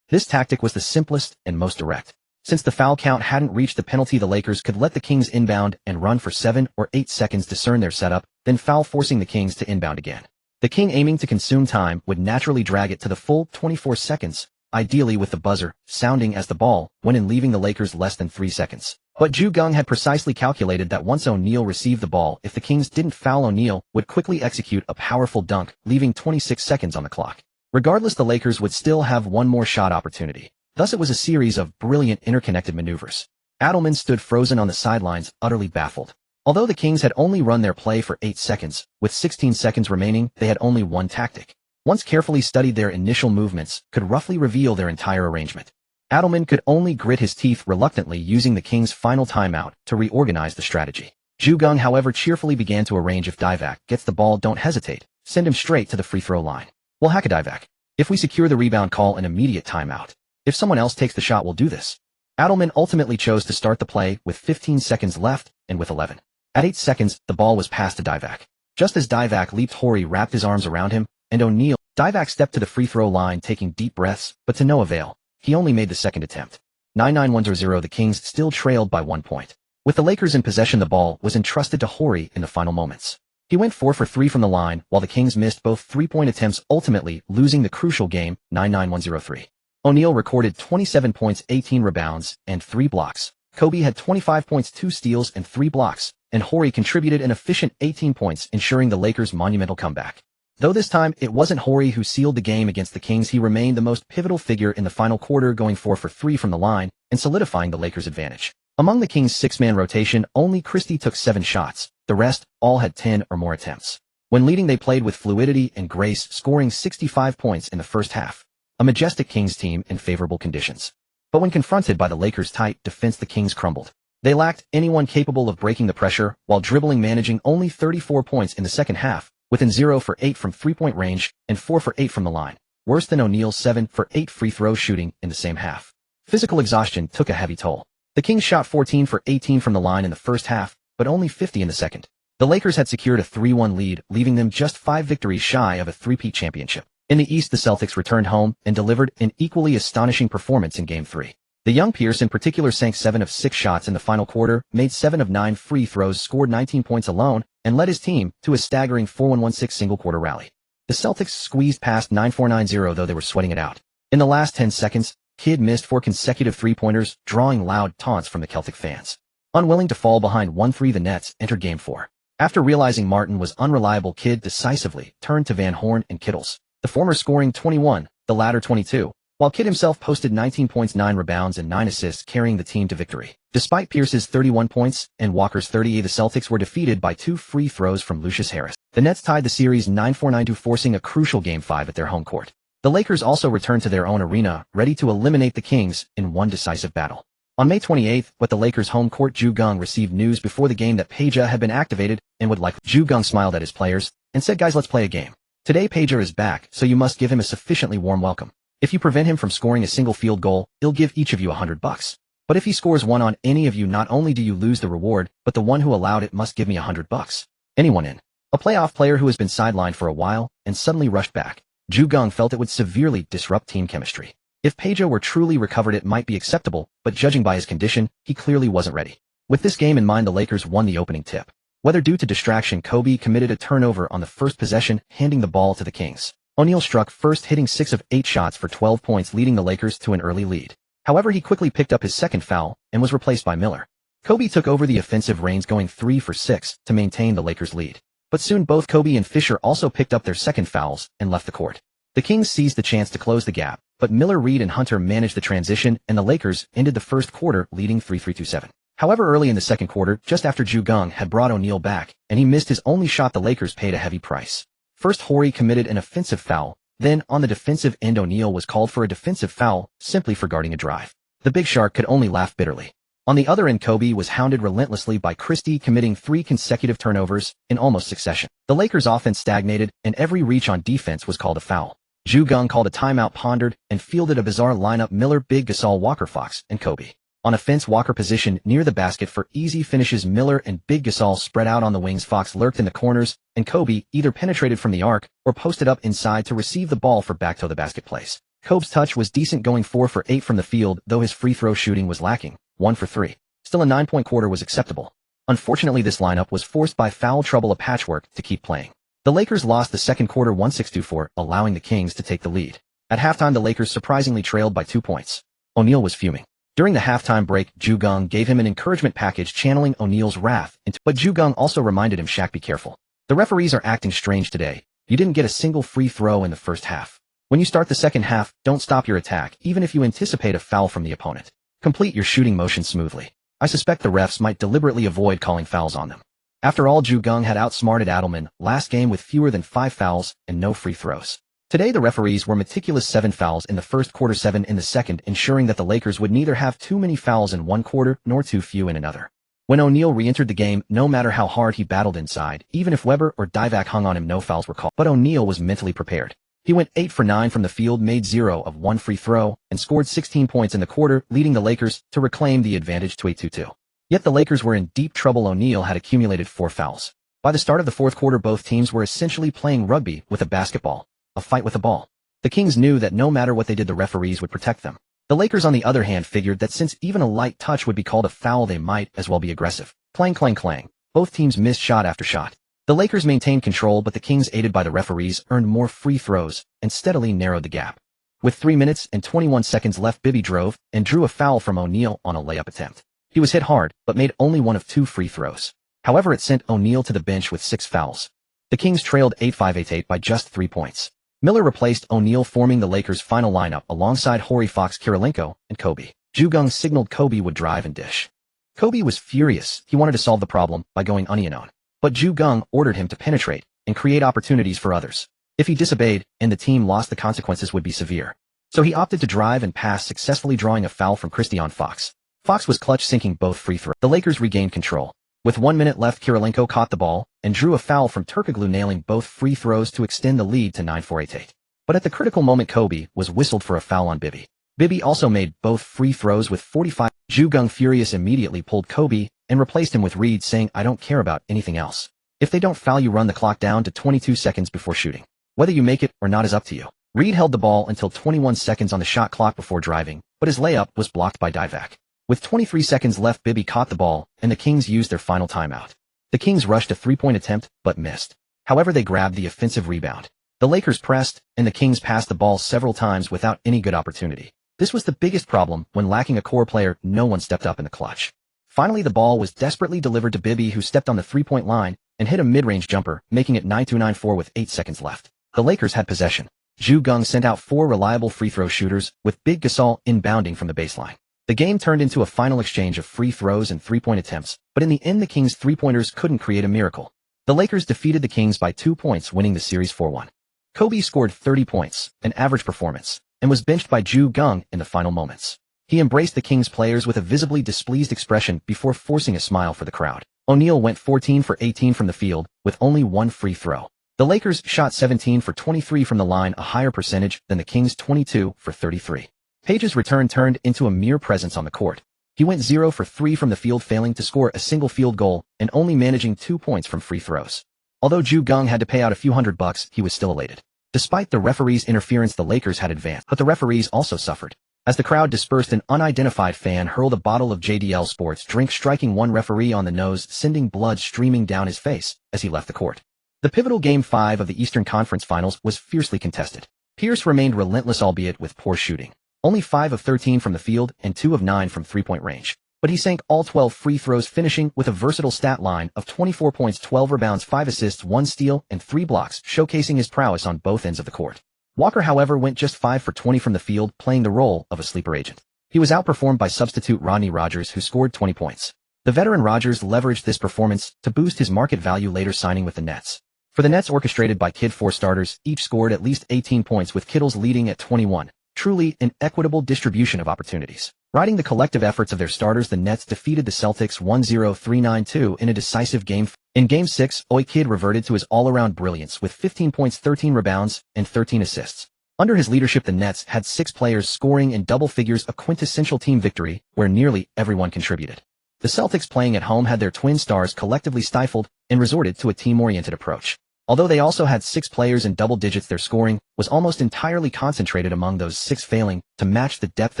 This tactic was the simplest and most direct. Since the foul count hadn't reached the penalty, the Lakers could let the Kings inbound and run for 7 or 8 seconds to discern their setup, then foul, forcing the Kings to inbound again. The King, aiming to consume time, would naturally drag it to the full 24 seconds, ideally with the buzzer sounding as the ball went in, leaving the Lakers less than 3 seconds. But Geng had precisely calculated that once O'Neal received the ball, if the Kings didn't foul, O'Neal would quickly execute a powerful dunk, leaving 26 seconds on the clock. Regardless, the Lakers would still have one more shot opportunity. Thus it was a series of brilliant interconnected maneuvers. Adelman stood frozen on the sidelines, utterly baffled. Although the Kings had only run their play for 8 seconds, with 16 seconds remaining, they had only one tactic. Once carefully studied, their initial movements could roughly reveal their entire arrangement. Adelman could only grit his teeth, reluctantly using the Kings' final timeout to reorganize the strategy. Geng, however, cheerfully began to arrange, "If Divac gets the ball, don't hesitate. Send him straight to the free throw line. We'll hack a Divac. If we secure the rebound, call an immediate timeout. If someone else takes the shot, we'll do this." Adelman ultimately chose to start the play with 15 seconds left and with 11. At 8 seconds, the ball was passed to Divac. Just as Divac leaped, Horry wrapped his arms around him, and O'Neal. Divac stepped to the free throw line, taking deep breaths, but to no avail. He only made the second attempt. 9-9-1-0, the Kings still trailed by 1 point. With the Lakers in possession, the ball was entrusted to Horry in the final moments. He went 4 for 3 from the line, while the Kings missed both three-point attempts, ultimately losing the crucial game, 9-9-1-0-3. O'Neal recorded 27 points, 18 rebounds, and 3 blocks. Kobe had 25 points, 2 steals, and 3 blocks, and Horry contributed an efficient 18 points, ensuring the Lakers' monumental comeback. Though this time it wasn't Horry who sealed the game against the Kings, he remained the most pivotal figure in the final quarter, going 4 for 3 from the line and solidifying the Lakers' advantage. Among the Kings' 6-man rotation, only Christie took 7 shots. The rest all had 10 or more attempts. When leading, they played with fluidity and grace, scoring 65 points in the first half. A majestic Kings team in favorable conditions. But when confronted by the Lakers' tight defense, the Kings crumbled. They lacked anyone capable of breaking the pressure while dribbling, managing only 34 points in the second half, within 0 for 8 from three-point range and 4 for 8 from the line, worse than O'Neal's 7 for 8 free throw shooting in the same half. Physical exhaustion took a heavy toll. The Kings shot 14 for 18 from the line in the first half, but only 50 in the second. The Lakers had secured a 3-1 lead, leaving them just 5 victories shy of a three-peat championship. In the East, the Celtics returned home and delivered an equally astonishing performance in Game 3. The young Pierce in particular sank 7 of 6 shots in the final quarter, made 7 of 9 free throws, scored 19 points alone, and led his team to a staggering 4-1-1-6 single-quarter rally. The Celtics squeezed past 9-4-9-0, though they were sweating it out. In the last 10 seconds, Kidd missed 4 consecutive three-pointers, drawing loud taunts from the Celtic fans. Unwilling to fall behind 1-3, the Nets entered Game 4. After realizing Martin was unreliable, Kidd decisively turned to Van Horn and Kittles, the former scoring 21, the latter 22, while Kidd himself posted 19 points, 9 rebounds, and 9 assists, carrying the team to victory. Despite Pierce's 31 points and Walker's 38, the Celtics were defeated by 2 free throws from Lucius Harris. The Nets tied the series 9-4-9-2, forcing a crucial Game 5 at their home court. The Lakers also returned to their own arena, ready to eliminate the Kings in one decisive battle. On May 28th, the Lakers' home court, Geng received news before the game that Peja had been activated and would likely. Geng smiled at his players and said, "Guys, let's play a game. Today Peja is back, so you must give him a sufficiently warm welcome. If you prevent him from scoring a single field goal, he'll give each of you $100. But if he scores one on any of you, not only do you lose the reward, but the one who allowed it must give me $100. Anyone in?" A playoff player who has been sidelined for a while and suddenly rushed back. Geng felt it would severely disrupt team chemistry. If Peja were truly recovered, it might be acceptable, but judging by his condition, he clearly wasn't ready. With this game in mind, the Lakers won the opening tip. Whether due to distraction, Kobe committed a turnover on the first possession, handing the ball to the Kings. O'Neal struck first, hitting 6 of 8 shots for 12 points, leading the Lakers to an early lead. However, he quickly picked up his second foul and was replaced by Miller. Kobe took over the offensive reins, going 3 for 6 to maintain the Lakers' lead. But soon both Kobe and Fisher also picked up their second fouls and left the court. The Kings seized the chance to close the gap, but Miller, Reed, and Hunter managed the transition, and the Lakers ended the first quarter leading 3-3-2-7. However, early in the second quarter, just after Geng had brought O'Neal back, and he missed his only shot, the Lakers paid a heavy price. First, Horry committed an offensive foul. Then, on the defensive end, O'Neal was called for a defensive foul, simply for guarding a drive. The Big Shark could only laugh bitterly. On the other end, Kobe was hounded relentlessly by Christie, committing 3 consecutive turnovers in almost succession. The Lakers' offense stagnated, and every reach on defense was called a foul. Geng called a timeout, pondered, and fielded a bizarre lineup: Miller, Big, Gasol, Walker, Fox, and Kobe. On offense, Walker positioned near the basket for easy finishes. Miller and Big Gasol spread out on the wings. Fox lurked in the corners, and Kobe either penetrated from the arc or posted up inside to receive the ball for back-to-the-basket plays. Kobe's touch was decent, going 4 for 8 from the field, though his free throw shooting was lacking, 1 for 3. Still, a 9-point quarter was acceptable. Unfortunately, this lineup was forced by foul trouble, a patchwork, to keep playing. The Lakers lost the second quarter 1-6-2-4, allowing the Kings to take the lead. At halftime, the Lakers surprisingly trailed by 2 points. O'Neal was fuming. During the halftime break, Geng gave him an encouragement package, channeling O'Neal's wrath but Geng also reminded him, "Shaq, be careful. The referees are acting strange today. You didn't get a single free throw in the first half. When you start the second half, don't stop your attack, even if you anticipate a foul from the opponent. Complete your shooting motion smoothly. I suspect the refs might deliberately avoid calling fouls on them." After all, Geng had outsmarted Adelman last game with fewer than 5 fouls and no free throws. Today, the referees were meticulous: 7 fouls in the first quarter, 7 in the second, ensuring that the Lakers would neither have too many fouls in one quarter nor too few in another. When O'Neal re-entered the game, no matter how hard he battled inside, even if Weber or Divac hung on him, no fouls were called. But O'Neal was mentally prepared. He went 8 for 9 from the field, made 0 of 1 free throw, and scored 16 points in the quarter, leading the Lakers to reclaim the advantage to a 2-2. Yet the Lakers were in deep trouble. O'Neal had accumulated 4 fouls. By the start of the fourth quarter, both teams were essentially playing rugby with a basketball, a fight with a ball. The Kings knew that no matter what they did, the referees would protect them. The Lakers, on the other hand, figured that since even a light touch would be called a foul, they might as well be aggressive. Clang, clang, clang. Both teams missed shot after shot. The Lakers maintained control, but the Kings, aided by the referees, earned more free throws and steadily narrowed the gap. With 3 minutes and 21 seconds left, Bibby drove and drew a foul from O'Neal on a layup attempt. He was hit hard, but made only 1 of 2 free throws. However, it sent O'Neal to the bench with 6 fouls. The Kings trailed 8-5-8-8 by just 3 points. Miller replaced O'Neal, forming the Lakers' final lineup alongside Horry, Fox, Kirilenko, and Kobe. Geng signaled Kobe would drive and dish. Kobe was furious. He wanted to solve the problem by going onion on. But Geng ordered him to penetrate and create opportunities for others. If he disobeyed and the team lost, the consequences would be severe. So he opted to drive and pass, successfully drawing a foul from Christie on Fox. Fox was clutch, sinking both free throws. The Lakers regained control. With 1 minute left, Kirilenko caught the ball and drew a foul from Turkoglu, nailing both free throws to extend the lead to 9-4-8-8. But at the critical moment, Kobe was whistled for a foul on Bibby. Bibby also made both free throws with 45. Geng furious immediately pulled Kobe and replaced him with Reed, saying, "I don't care about anything else. If they don't foul you, run the clock down to 22 seconds before shooting. Whether you make it or not is up to you." Reed held the ball until 21 seconds on the shot clock before driving, but his layup was blocked by Divac. With 23 seconds left, Bibby caught the ball, and the Kings used their final timeout. The Kings rushed a three-point attempt, but missed. However, they grabbed the offensive rebound. The Lakers pressed, and the Kings passed the ball several times without any good opportunity. This was the biggest problem. When lacking a core player, no one stepped up in the clutch. Finally, the ball was desperately delivered to Bibby, who stepped on the three-point line and hit a mid-range jumper, making it 9-2-9-4 with 8 seconds left. The Lakers had possession. Geng sent out 4 reliable free throw shooters, with Big Gasol inbounding from the baseline. The game turned into a final exchange of free throws and three-point attempts, but in the end the Kings' three-pointers couldn't create a miracle. The Lakers defeated the Kings by 2 points, winning the series 4-1. Kobe scored 30 points, an average performance, and was benched by Geng in the final moments. He embraced the Kings players with a visibly displeased expression before forcing a smile for the crowd. O'Neal went 14 for 18 from the field, with only 1 free throw. The Lakers shot 17 for 23 from the line, a higher percentage than the Kings' 22 for 33. Page's return turned into a mere presence on the court. He went 0 for 3 from the field, failing to score a single field goal and only managing 2 points from free throws. Although Geng had to pay out a few $100, he was still elated. Despite the referee's interference, the Lakers had advanced, but the referees also suffered. As the crowd dispersed, an unidentified fan hurled a bottle of JDL Sports drink, striking one referee on the nose, sending blood streaming down his face as he left the court. The pivotal Game 5 of the Eastern Conference Finals was fiercely contested. Pierce remained relentless, albeit with poor shooting. Only 5 of 13 from the field and 2 of 9 from three-point range. But he sank all 12 free throws, finishing with a versatile stat line of 24 points, 12 rebounds, 5 assists, 1 steal, and 3 blocks, showcasing his prowess on both ends of the court. Walker, however, went just 5 for 20 from the field, playing the role of a sleeper agent. He was outperformed by substitute Rodney Rogers, who scored 20 points. The veteran Rogers leveraged this performance to boost his market value, later signing with the Nets. For the Nets, orchestrated by Kidd, 4 starters each scored at least 18 points, with Kittles leading at 21. Truly an equitable distribution of opportunities. Riding the collective efforts of their starters, the Nets defeated the Celtics 1-0-3-9-2 in a decisive game. In Game 6, Kidd reverted to his all-around brilliance with 15 points, 13 rebounds, and 13 assists. Under his leadership, the Nets had 6 players scoring in double figures, a quintessential team victory where nearly everyone contributed. The Celtics, playing at home, had their twin stars collectively stifled and resorted to a team-oriented approach. Although they also had 6 players in double digits, their scoring was almost entirely concentrated among those 6, failing to match the depth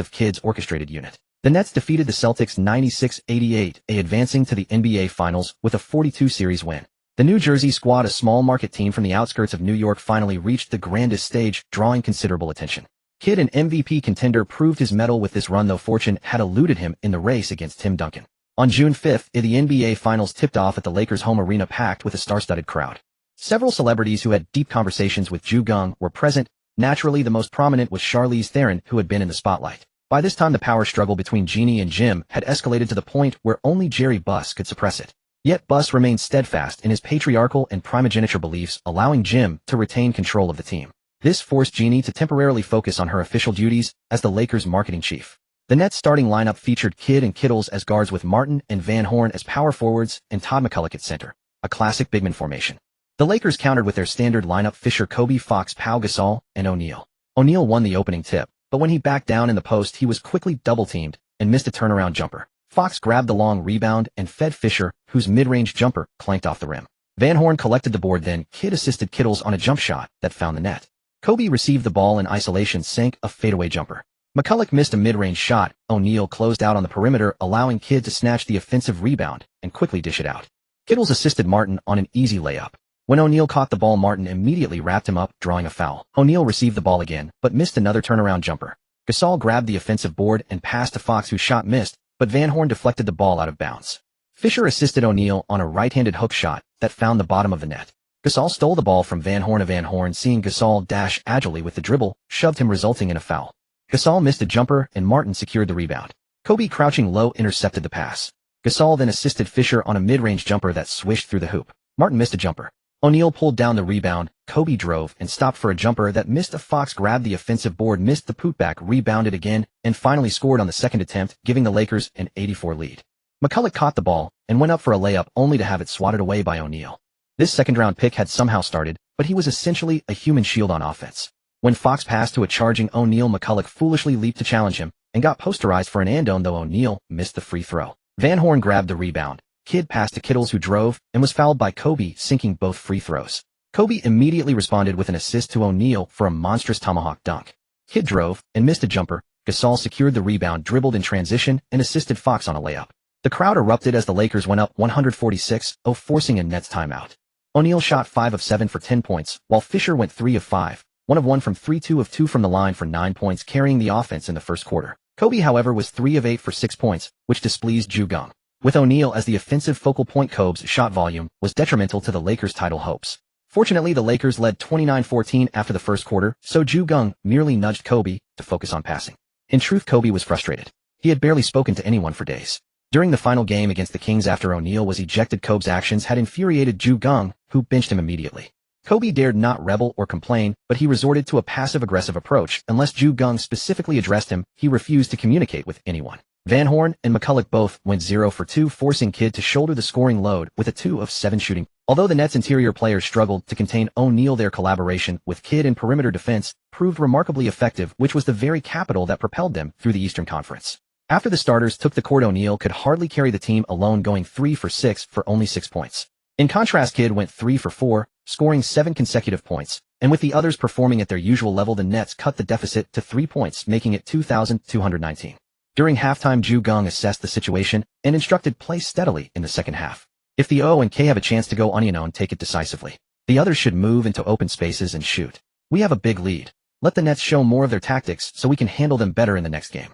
of Kidd's orchestrated unit. The Nets defeated the Celtics 96-88, advancing to the NBA Finals with a 42 series win. The New Jersey squad, a small market team from the outskirts of New York, finally reached the grandest stage, drawing considerable attention. Kidd, an MVP contender, proved his mettle with this run, though fortune had eluded him in the race against Tim Duncan. On June 5th, the NBA Finals tipped off at the Lakers' home arena, packed with a star-studded crowd. Several celebrities who had deep conversations with Geng were present. Naturally, the most prominent was Charlize Theron, who had been in the spotlight. By this time, the power struggle between Jeanie and Jim had escalated to the point where only Jerry Buss could suppress it. Yet Buss remained steadfast in his patriarchal and primogeniture beliefs, allowing Jim to retain control of the team. This forced Jeanie to temporarily focus on her official duties as the Lakers' marketing chief. The Nets' starting lineup featured Kidd and Kittles as guards, with Martin and Van Horn as power forwards and Todd McCulloch at center, a classic bigman formation. The Lakers countered with their standard lineup: Fisher, Kobe, Fox, Pau Gasol, and O'Neal. O'Neal won the opening tip, but when he backed down in the post, he was quickly double-teamed and missed a turnaround jumper. Fox grabbed the long rebound and fed Fisher, whose mid-range jumper clanked off the rim. Van Horn collected the board, then Kidd assisted Kittles on a jump shot that found the net. Kobe received the ball in isolation, sank a fadeaway jumper. McCulloch missed a mid-range shot. O'Neal closed out on the perimeter, allowing Kidd to snatch the offensive rebound and quickly dish it out. Kittles assisted Martin on an easy layup. When O'Neal caught the ball, Martin immediately wrapped him up, drawing a foul. O'Neal received the ball again, but missed another turnaround jumper. Gasol grabbed the offensive board and passed to Fox, whose shot missed, but Van Horn deflected the ball out of bounds. Fisher assisted O'Neal on a right-handed hook shot that found the bottom of the net. Gasol stole the ball from Van Horn. Van Horn, seeing Gasol dash agilely with the dribble, shoved him, resulting in a foul. Gasol missed a jumper and Martin secured the rebound. Kobe, crouching low, intercepted the pass. Gasol then assisted Fisher on a mid-range jumper that swished through the hoop. Martin missed a jumper. O'Neal pulled down the rebound. Kobe drove and stopped for a jumper that missed. A Fox grabbed the offensive board, missed the putback, rebounded again, and finally scored on the second attempt, giving the Lakers an 84 lead. McCulloch caught the ball and went up for a layup, only to have it swatted away by O'Neal. This second-round pick had somehow started, but he was essentially a human shield on offense. When Fox passed to a charging O'Neal, McCulloch foolishly leaped to challenge him and got posterized for an and-one, though O'Neal missed the free throw. Van Horn grabbed the rebound. Kidd passed to Kittles, who drove and was fouled by Kobe, sinking both free throws. Kobe immediately responded with an assist to O'Neal for a monstrous tomahawk dunk. Kidd drove and missed a jumper. Gasol secured the rebound, dribbled in transition, and assisted Fox on a layup. The crowd erupted as the Lakers went up 146-0, forcing a Nets timeout. O'Neal shot 5 of 7 for 10 points, while Fisher went 3 of 5, 1 of 1 from 3, 2 of 2 from the line for 9 points, carrying the offense in the first quarter. Kobe, however, was 3 of 8 for 6 points, which displeased Geng. With O'Neal as the offensive focal point, Kobe's shot volume was detrimental to the Lakers' title hopes. Fortunately, the Lakers led 29-14 after the first quarter, so Geng merely nudged Kobe to focus on passing. In truth, Kobe was frustrated. He had barely spoken to anyone for days. During the final game against the Kings after O'Neal was ejected, Kobe's actions had infuriated Geng, who benched him immediately. Kobe dared not rebel or complain, but he resorted to a passive-aggressive approach. Unless Geng specifically addressed him, he refused to communicate with anyone. Van Horn and McCulloch both went 0 for 2, forcing Kidd to shoulder the scoring load with a 2 of 7 shooting. Although the Nets' interior players struggled to contain O'Neal, their collaboration with Kidd in perimeter defense proved remarkably effective, which was the very capital that propelled them through the Eastern Conference. After the starters took the court, O'Neal could hardly carry the team alone, going 3 for 6 for only 6 points. In contrast, Kidd went 3 for 4, scoring 7 consecutive points, and with the others performing at their usual level, the Nets cut the deficit to 3 points, making it 2,219. During halftime, Geng assessed the situation and instructed play steadily in the second half. If the O and K have a chance to go unknown, take it decisively. The others should move into open spaces and shoot. We have a big lead. Let the Nets show more of their tactics so we can handle them better in the next game.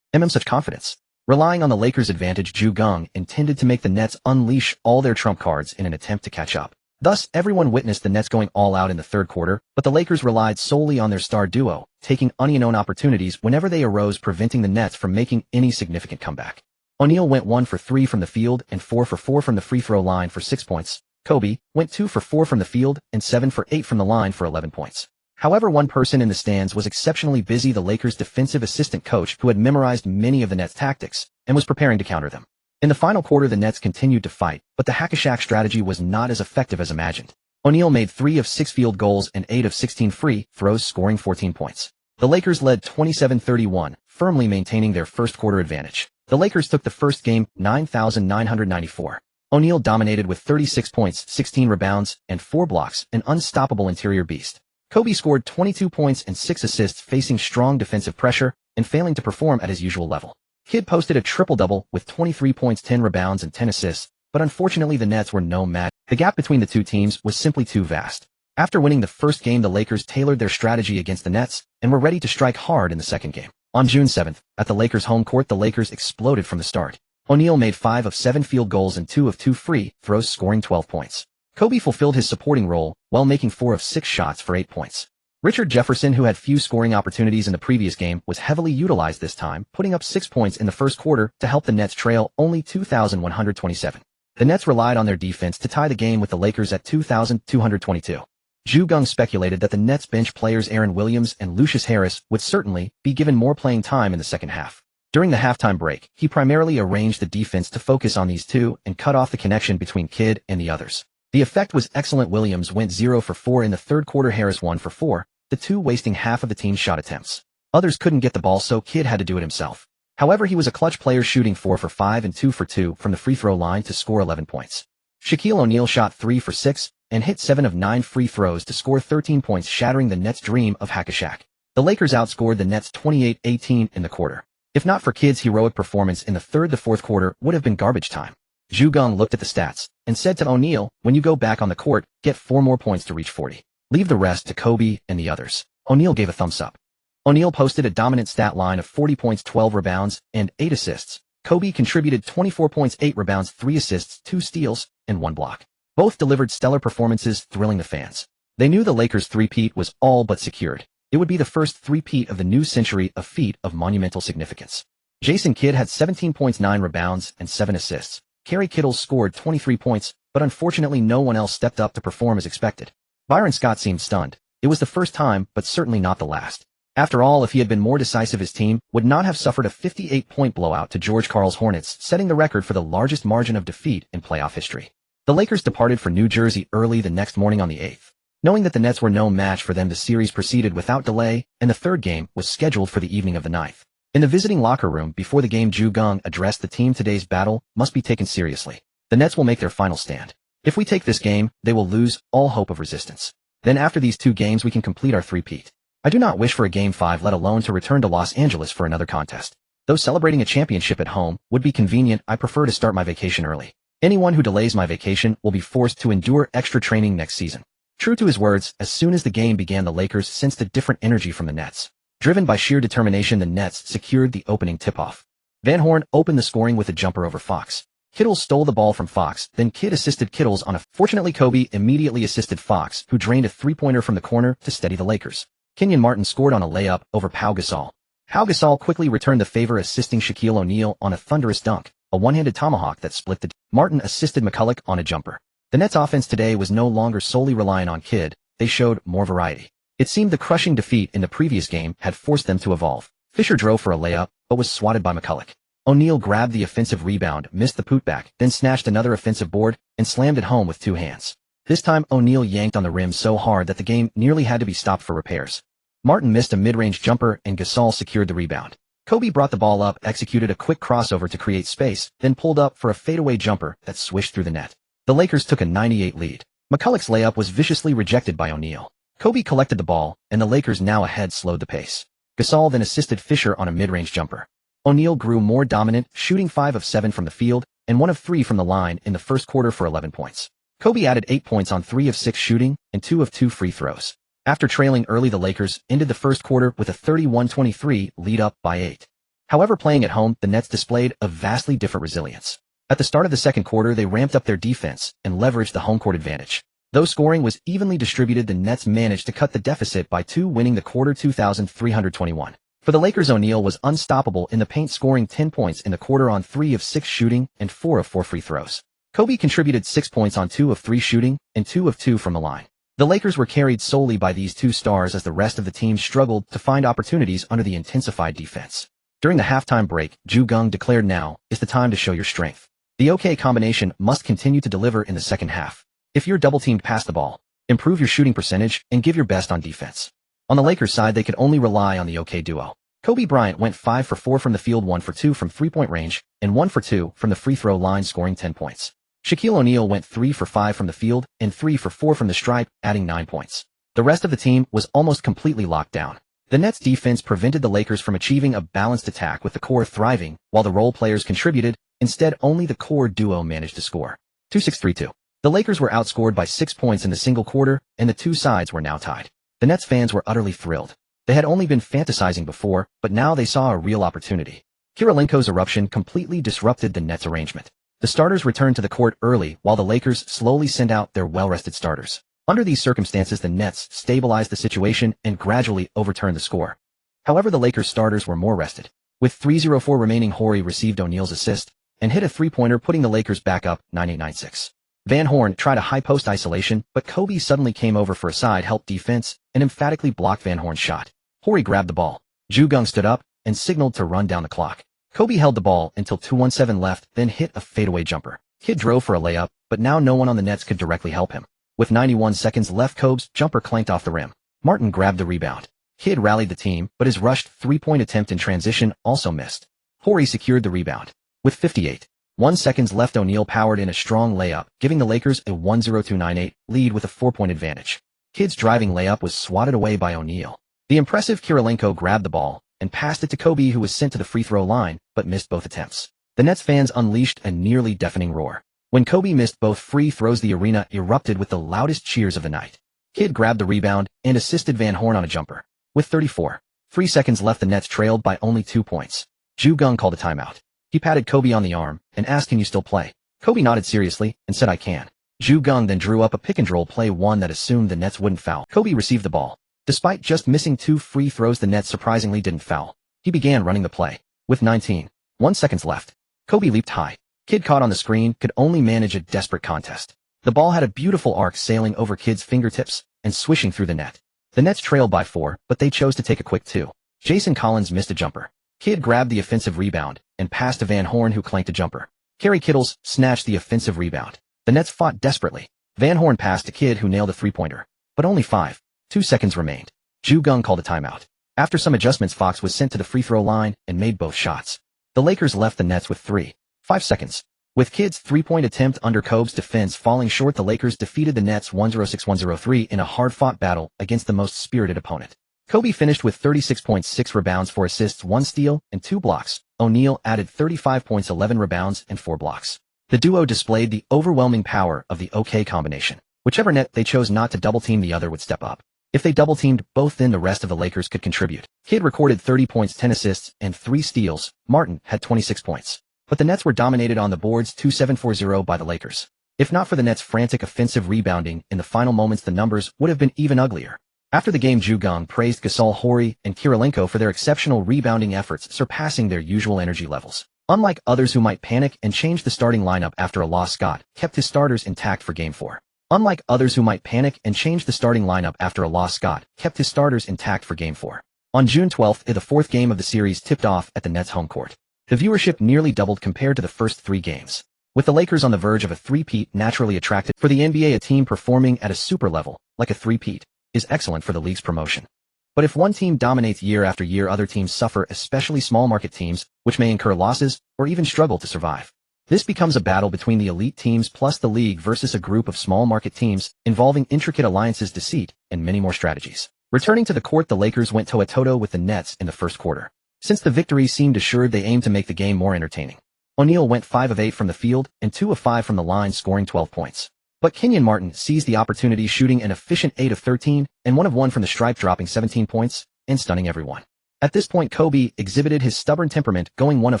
Such confidence. Relying on the Lakers' advantage, Geng intended to make the Nets unleash all their trump cards in an attempt to catch up. Thus, everyone witnessed the Nets going all out in the third quarter, but the Lakers relied solely on their star duo, taking unknown opportunities whenever they arose, preventing the Nets from making any significant comeback. O'Neal went 1 for 3 from the field and 4 for 4 from the free throw line for 6 points. Kobe went 2 for 4 from the field and 7 for 8 from the line for 11 points. However, one person in the stands was exceptionally busy: the Lakers' defensive assistant coach, who had memorized many of the Nets' tactics and was preparing to counter them. In the final quarter, the Nets continued to fight, but the hack-a-shack strategy was not as effective as imagined. O'Neal made 3 of 6 field goals and 8 of 16 free throws, scoring 14 points. The Lakers led 27-31, firmly maintaining their first quarter advantage. The Lakers took the first game 9,994. O'Neal dominated with 36 points, 16 rebounds, and 4 blocks, an unstoppable interior beast. Kobe scored 22 points and 6 assists, facing strong defensive pressure and failing to perform at his usual level. Kidd posted a triple-double with 23 points, 10 rebounds, and 10 assists, but unfortunately the Nets were no match. The gap between the two teams was simply too vast. After winning the first game, the Lakers tailored their strategy against the Nets and were ready to strike hard in the second game. On June 7th, at the Lakers' home court, the Lakers exploded from the start. O'Neal made 5 of 7 field goals and 2 of 2 free throws, scoring 12 points. Kobe fulfilled his supporting role while making 4 of 6 shots for 8 points. Richard Jefferson, who had few scoring opportunities in the previous game, was heavily utilized this time, putting up 6 points in the first quarter to help the Nets trail only 2,127. The Nets relied on their defense to tie the game with the Lakers at 2,222. Geng speculated that the Nets bench players Aaron Williams and Lucius Harris would certainly be given more playing time in the second half. During the halftime break, he primarily arranged the defense to focus on these two and cut off the connection between Kidd and the others. The effect was excellent. Williams went 0 for 4 in the third quarter, Harris 1 for 4, the two wasting half of the team's shot attempts. Others couldn't get the ball, so Kidd had to do it himself. However, he was a clutch player, shooting 4 for 5 and 2 for 2 from the free throw line to score 11 points. Shaquille O'Neal shot 3 for 6 and hit 7 of 9 free throws to score 13 points, shattering the Nets' dream of hack-a-shack. The Lakers outscored the Nets 28-18 in the quarter. If not for Kidd's heroic performance in the third, the fourth quarter would have been garbage time. Geng looked at the stats and said to O'Neal, "When you go back on the court, get 4 more points to reach 40. Leave the rest to Kobe and the others." O'Neal gave a thumbs up. O'Neal posted a dominant stat line of 40 points, 12 rebounds, and 8 assists. Kobe contributed 24 points, 8 rebounds, 3 assists, 2 steals, and 1 block. Both delivered stellar performances, thrilling the fans. They knew the Lakers' three-peat was all but secured. It would be the first three-peat of the new century, a feat of monumental significance. Jason Kidd had 17 points, 9 rebounds, and 7 assists. Kerry Kittles scored 23 points, but unfortunately no one else stepped up to perform as expected. Byron Scott seemed stunned. It was the first time, but certainly not the last. After all, if he had been more decisive, his team would not have suffered a 58-point blowout to George Karl's Hornets, setting the record for the largest margin of defeat in playoff history. The Lakers departed for New Jersey early the next morning on the 8th. Knowing that the Nets were no match for them, the series proceeded without delay, and the third game was scheduled for the evening of the 9th. In the visiting locker room before the game, Geng addressed the team. Today's battle must be taken seriously. The Nets will make their final stand. If we take this game, they will lose all hope of resistance. Then after these 2 games we can complete our three-peat. I do not wish for a Game 5, let alone to return to Los Angeles for another contest. Though celebrating a championship at home would be convenient, I prefer to start my vacation early. Anyone who delays my vacation will be forced to endure extra training next season. True to his words, as soon as the game began, the Lakers sensed a different energy from the Nets. Driven by sheer determination, the Nets secured the opening tip-off. Van Horn opened the scoring with a jumper over Fox. Kittle stole the ball from Fox, then Kidd assisted Kittles on a. Fortunately, Kobe immediately assisted Fox, who drained a three-pointer from the corner to steady the Lakers. Kenyon Martin scored on a layup over Pau Gasol. Pau Gasol quickly returned the favor, assisting Shaquille O'Neal on a thunderous dunk, a one-handed tomahawk that split the. Martin assisted McCulloch on a jumper. The Nets' offense today was no longer solely reliant on Kidd. They showed more variety. It seemed the crushing defeat in the previous game had forced them to evolve. Fisher drove for a layup, but was swatted by McCulloch. O'Neal grabbed the offensive rebound, missed the putback, then snatched another offensive board and slammed it home with 2 hands. This time O'Neal yanked on the rim so hard that the game nearly had to be stopped for repairs. Martin missed a mid-range jumper and Gasol secured the rebound. Kobe brought the ball up, executed a quick crossover to create space, then pulled up for a fadeaway jumper that swished through the net. The Lakers took a 98 lead. McCulloch's layup was viciously rejected by O'Neal. Kobe collected the ball, and the Lakers, now ahead, slowed the pace. Gasol then assisted Fisher on a mid-range jumper. O'Neal grew more dominant, shooting 5 of 7 from the field and 1 of 3 from the line in the first quarter for 11 points. Kobe added 8 points on 3 of 6 shooting and 2 of 2 free throws. After trailing early, the Lakers ended the first quarter with a 31-23 lead, up by 8. However, playing at home, the Nets displayed a vastly different resilience. At the start of the second quarter, they ramped up their defense and leveraged the home court advantage. Though scoring was evenly distributed, the Nets managed to cut the deficit by 2, winning the quarter 2,321. For the Lakers, O'Neal was unstoppable in the paint, scoring 10 points in the quarter on 3 of 6 shooting and 4 of 4 free throws. Kobe contributed 6 points on 2 of 3 shooting and 2 of 2 from the line. The Lakers were carried solely by these 2 stars as the rest of the team struggled to find opportunities under the intensified defense. During the halftime break, Geng declared, "Now is the time to show your strength. The OK combination must continue to deliver in the second half. If you're double-teamed, pass the ball, improve your shooting percentage, and give your best on defense." On the Lakers side, they could only rely on the OK duo. Kobe Bryant went 5 for 4 from the field, 1 for 2 from three-point range, and 1 for 2 from the free throw line, scoring 10 points. Shaquille O'Neal went 3 for 5 from the field and 3 for 4 from the stripe, adding 9 points. The rest of the team was almost completely locked down. The Nets' defense prevented the Lakers from achieving a balanced attack, with the core thriving while the role players contributed. Instead, only the core duo managed to score. 2-6-3-2. The Lakers were outscored by 6 points in the single quarter, and the 2 sides were now tied. The Nets fans were utterly thrilled. They had only been fantasizing before, but now they saw a real opportunity. Kirilenko's eruption completely disrupted the Nets' arrangement. The starters returned to the court early while the Lakers slowly sent out their well-rested starters. Under these circumstances, the Nets stabilized the situation and gradually overturned the score. However, the Lakers starters were more rested. With 3:04 remaining, Horry received O'Neal's assist and hit a three-pointer, putting the Lakers back up 98-96. Van Horn tried a high post isolation, but Kobe suddenly came over for a side-help defense and emphatically blocked Van Horn's shot. Horry grabbed the ball. Geng stood up and signaled to run down the clock. Kobe held the ball until 2:17 left, then hit a fadeaway jumper. Kidd drove for a layup, but now no one on the Nets could directly help him. With 91 seconds left, Kobe's jumper clanked off the rim. Martin grabbed the rebound. Kidd rallied the team, but his rushed three-point attempt in transition also missed. Horry secured the rebound. With 58.1 seconds left, O'Neal powered in a strong layup, giving the Lakers a 1-0-2-9-8 lead with a 4-point advantage. Kidd's driving layup was swatted away by O'Neal. The impressive Kirilenko grabbed the ball and passed it to Kobe, who was sent to the free throw line, but missed both attempts. The Nets fans unleashed a nearly deafening roar. When Kobe missed both free throws, the arena erupted with the loudest cheers of the night. Kidd grabbed the rebound and assisted Van Horn on a jumper. With 34.3 seconds left, the Nets trailed by only 2 points. Geng called a timeout. He patted Kobe on the arm and asked, "Can you still play?" Kobe nodded seriously and said, "I can." Geng then drew up a pick-and-roll play, one that assumed the Nets wouldn't foul. Kobe received the ball. Despite just missing 2 free throws, the Nets surprisingly didn't foul. He began running the play. With 19.1 seconds left, Kobe leaped high. Kidd, caught on the screen, could only manage a desperate contest. The ball had a beautiful arc, sailing over Kidd's fingertips and swishing through the net. The Nets trailed by 4, but they chose to take a quick 2. Jason Collins missed a jumper. Kidd grabbed the offensive rebound and passed to Van Horn, who clanked a jumper. Kerry Kittles snatched the offensive rebound. The Nets fought desperately. Van Horn passed to Kidd, who nailed a three-pointer. but only 5.2 seconds remained. Geng called a timeout. After some adjustments, Fox was sent to the free throw line and made both shots. The Lakers left the nets with 3.5 seconds. With Kidd's three-point attempt under Kobe's defense falling short, the Lakers defeated the Nets 106-103 in a hard-fought battle against the most spirited opponent. Kobe finished with 36.6 rebounds, 4 assists, 1 steal, and 2 blocks. O'Neal added 35 points, 11 rebounds, and 4 blocks. The duo displayed the overwhelming power of the OK combination. Whichever net they chose not to double-team, the other would step up. If they double-teamed both, then the rest of the Lakers could contribute. Kidd recorded 30 points, 10 assists, and 3 steals. Martin had 26 points. But the Nets were dominated on the boards 2-7-4-0 by the Lakers. If not for the Nets' frantic offensive rebounding in the final moments, the numbers would have been even uglier. After the game, Geng praised Gasol, Horry, and Kirilenko for their exceptional rebounding efforts, surpassing their usual energy levels. Unlike others who might panic and change the starting lineup after a loss, Scott kept his starters intact for Game 4. Unlike others who might panic and change the starting lineup after a loss, Scott kept his starters intact for Game 4. On June 12th, the fourth game of the series tipped off at the Nets' home court. The viewership nearly doubled compared to the first 3 games. With the Lakers on the verge of a three-peat naturally attracted for the NBA, a team performing at a super level, like a three-peat, is excellent for the league's promotion. But if one team dominates year after year, other teams suffer, especially small market teams, which may incur losses or even struggle to survive. This becomes a battle between the elite teams plus the league versus a group of small market teams, involving intricate alliances, deceit, and many more strategies. Returning to the court, the Lakers went toe-to-toe with the Nets in the first quarter. Since the victory seemed assured, they aimed to make the game more entertaining. O'Neal went 5 of 8 from the field and 2 of 5 from the line, scoring 12 points. But Kenyon Martin seized the opportunity, shooting an efficient 8 of 13 and 1 of 1 from the stripe, dropping 17 points and stunning everyone. At this point, Kobe exhibited his stubborn temperament, going 1 of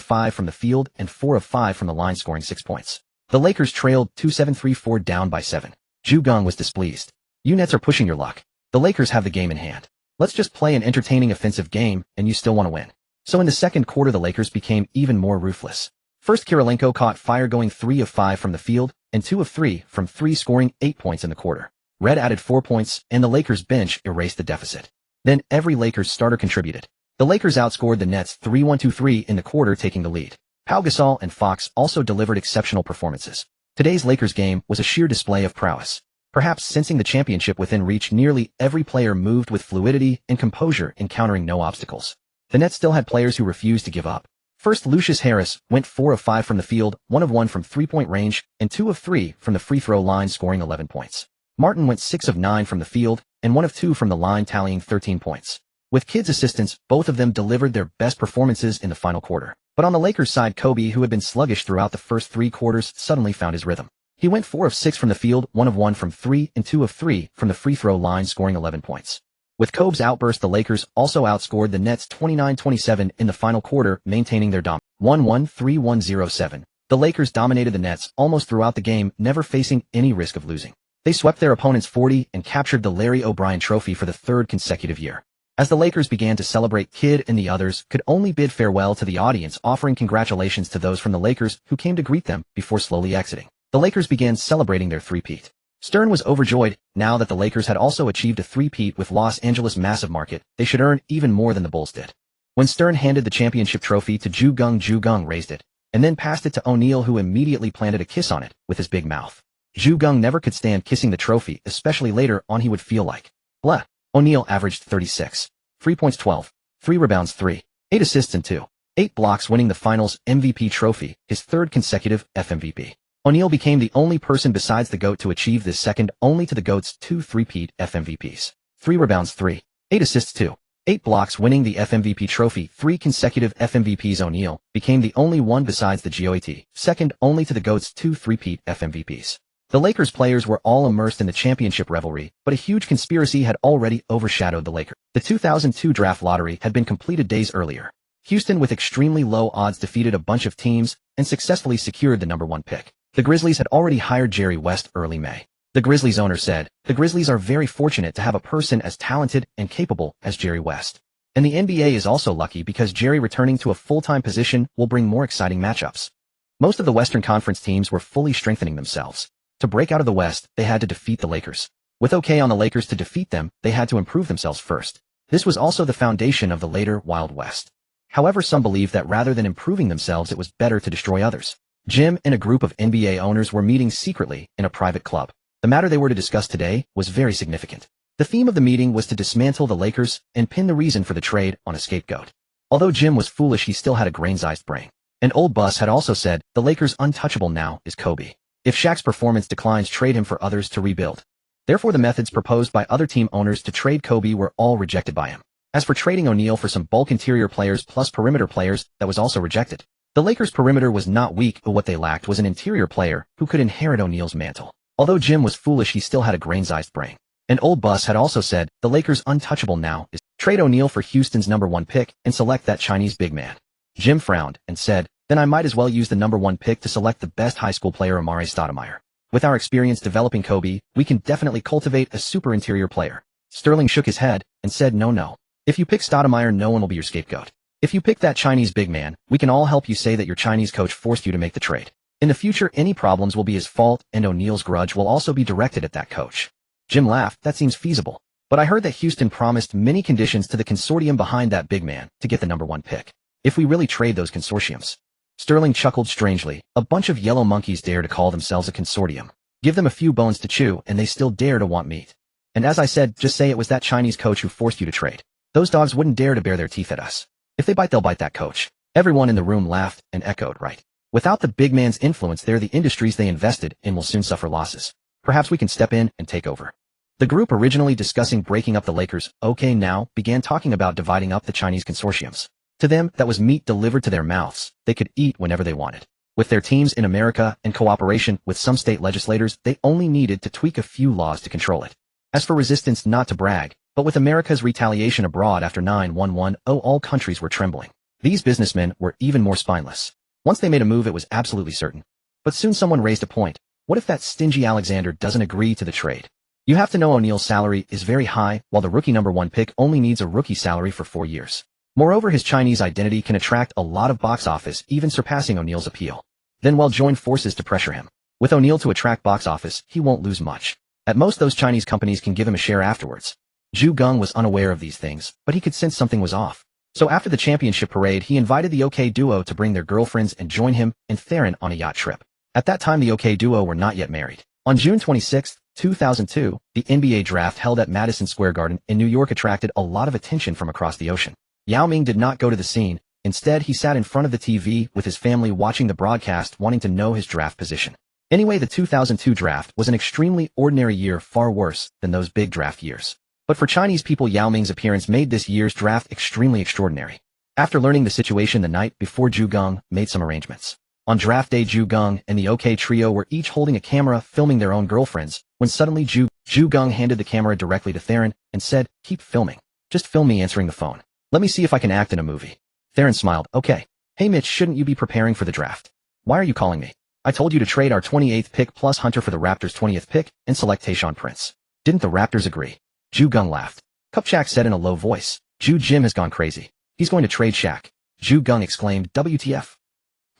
5 from the field and 4 of 5 from the line, scoring 6 points. The Lakers trailed 2-7-3-4, down by 7. Geng was displeased. "You Nets are pushing your luck. The Lakers have the game in hand. Let's just play an entertaining offensive game and you still want to win." So in the second quarter, the Lakers became even more ruthless. First, Kirilenko caught fire, going 3 of 5 from the field and 2 of 3 from 3, scoring 8 points in the quarter. Red added 4 points, and the Lakers bench erased the deficit. Then every Lakers starter contributed. The Lakers outscored the Nets 3-1-2-3 in the quarter, taking the lead. Pau Gasol and Fox also delivered exceptional performances. Today's Lakers game was a sheer display of prowess. Perhaps sensing the championship within reach, nearly every player moved with fluidity and composure, encountering no obstacles. The Nets still had players who refused to give up. First, Lucius Harris went 4 of 5 from the field, 1 of 1 from three-point range, and 2 of 3 from the free throw line, scoring 11 points. Martin went 6 of 9 from the field and 1 of 2 from the line, tallying 13 points. With Kidd's assistance, both of them delivered their best performances in the final quarter. But on the Lakers side, Kobe, who had been sluggish throughout the first 3 quarters, suddenly found his rhythm. He went 4 of 6 from the field, 1 of 1 from 3, and 2 of 3 from the free throw line, scoring 11 points. With Kobe's outburst, the Lakers also outscored the Nets 29-27 in the final quarter, maintaining their dominance. 1-1-3-1-0-7. The Lakers dominated the Nets almost throughout the game, never facing any risk of losing. They swept their opponents 40 and captured the Larry O'Brien Trophy for the 3rd consecutive year. As the Lakers began to celebrate, Kidd and the others could only bid farewell to the audience, offering congratulations to those from the Lakers who came to greet them before slowly exiting. The Lakers began celebrating their three-peat. Stern was overjoyed. Now that the Lakers had also achieved a three-peat with Los Angeles' massive market, they should earn even more than the Bulls did. When Stern handed the championship trophy to Geng raised it, and then passed it to O'Neal, who immediately planted a kiss on it with his big mouth. Geng never could stand kissing the trophy, especially later on he would feel like blah. O'Neal averaged 36. 3 points, 12. 3 rebounds, 3. 8 assists and 2.8 blocks, winning the Finals MVP trophy, his 3rd consecutive FMVP. O'Neal became the only person besides the GOAT to achieve this, second only to the GOAT's 2 three-peat FMVPs. 3 rebounds, 3. 8 assists, 2.8 blocks, winning the FMVP trophy, 3 consecutive FMVPs. O'Neal became the only one besides the GOAT, second only to the GOAT's 2 three-peat FMVPs. The Lakers players were all immersed in the championship revelry, but a huge conspiracy had already overshadowed the Lakers. The 2002 draft lottery had been completed days earlier. Houston, with extremely low odds, defeated a bunch of teams and successfully secured the number 1 pick. The Grizzlies had already hired Jerry West early May. The Grizzlies owner said, "The Grizzlies are very fortunate to have a person as talented and capable as Jerry West. And the NBA is also lucky because Jerry returning to a full-time position will bring more exciting matchups." Most of the Western Conference teams were fully strengthening themselves. To break out of the West, they had to defeat the Lakers. With OK on the Lakers to defeat them, they had to improve themselves first. This was also the foundation of the later Wild West. However, some believed that rather than improving themselves, it was better to destroy others. Jim and a group of NBA owners were meeting secretly in a private club. The matter they were to discuss today was very significant. The theme of the meeting was to dismantle the Lakers and pin the reason for the trade on a scapegoat. Although Jim was foolish, he still had a grain-sized brain. An old boss had also said, the Lakers' untouchable now is Kobe. If Shaq's performance declines, trade him for others to rebuild. Therefore, the methods proposed by other team owners to trade Kobe were all rejected by him. As for trading O'Neal for some bulk interior players plus perimeter players, that was also rejected. The Lakers' perimeter was not weak, but what they lacked was an interior player who could inherit O'Neal's mantle. Although Jim was foolish, he still had a grain-sized brain. An old boss had also said, the Lakers' untouchable now is trade O'Neal for Houston's #1 pick and select that Chinese big man. Jim frowned and said, then I might as well use the #1 pick to select the best high school player, Amare Stoudemire. With our experience developing Kobe, we can definitely cultivate a super interior player. Sterling shook his head and said, no. If you pick Stoudemire, no one will be your scapegoat. If you pick that Chinese big man, we can all help you say that your Chinese coach forced you to make the trade. In the future, any problems will be his fault, and O'Neal's grudge will also be directed at that coach. Jim laughed. That seems feasible. But I heard that Houston promised many conditions to the consortium behind that big man to get the #1 pick. If we really trade those consortiums. Sterling chuckled strangely. A bunch of yellow monkeys dare to call themselves a consortium. Give them a few bones to chew, and they still dare to want meat. And as I said, just say it was that Chinese coach who forced you to trade. Those dogs wouldn't dare to bare their teeth at us. If they bite, they'll bite that coach. Everyone in the room laughed and echoed, right. Without the big man's influence there, the industries they invested in will soon suffer losses. Perhaps we can step in and take over. The group originally discussing breaking up the Lakers, OK now, began talking about dividing up the Chinese consortiums. To them, that was meat delivered to their mouths. They could eat whenever they wanted. With their teams in America and cooperation with some state legislators, they only needed to tweak a few laws to control it. As for resistance, not to brag, but with America's retaliation abroad after 9/11, all countries were trembling. These businessmen were even more spineless. Once they made a move, it was absolutely certain. But soon someone raised a point. What if that stingy Alexander doesn't agree to the trade? You have to know O'Neal's salary is very high, while the rookie #1 pick only needs a rookie salary for 4 years. Moreover, his Chinese identity can attract a lot of box office, even surpassing O'Neal's appeal. Then we'll join forces to pressure him. With O'Neal to attract box office, he won't lose much. At most, those Chinese companies can give him a share afterwards. Geng was unaware of these things, but he could sense something was off. So after the championship parade, he invited the OK duo to bring their girlfriends and join him and Theron on a yacht trip. At that time, the OK duo were not yet married. On June 26, 2002, the NBA draft held at Madison Square Garden in New York attracted a lot of attention from across the ocean. Yao Ming did not go to the scene. Instead, he sat in front of the TV with his family watching the broadcast, wanting to know his draft position. Anyway, the 2002 draft was an extremely ordinary year, far worse than those big draft years. But for Chinese people, Yao Ming's appearance made this year's draft extremely extraordinary. After learning the situation the night before, Geng made some arrangements. On draft day, Geng and the OK trio were each holding a camera filming their own girlfriends, when suddenly Geng handed the camera directly to Theron and said, keep filming. Just film me answering the phone. Let me see if I can act in a movie. Theron smiled. Okay. Hey Mitch, shouldn't you be preparing for the draft? Why are you calling me? I told you to trade our 28th pick plus Hunter for the Raptors' 20th pick and select Tayshaun Prince. Didn't the Raptors agree? Geng laughed. Kupchak said in a low voice. Jim has gone crazy. He's going to trade Shaq. Geng exclaimed, WTF?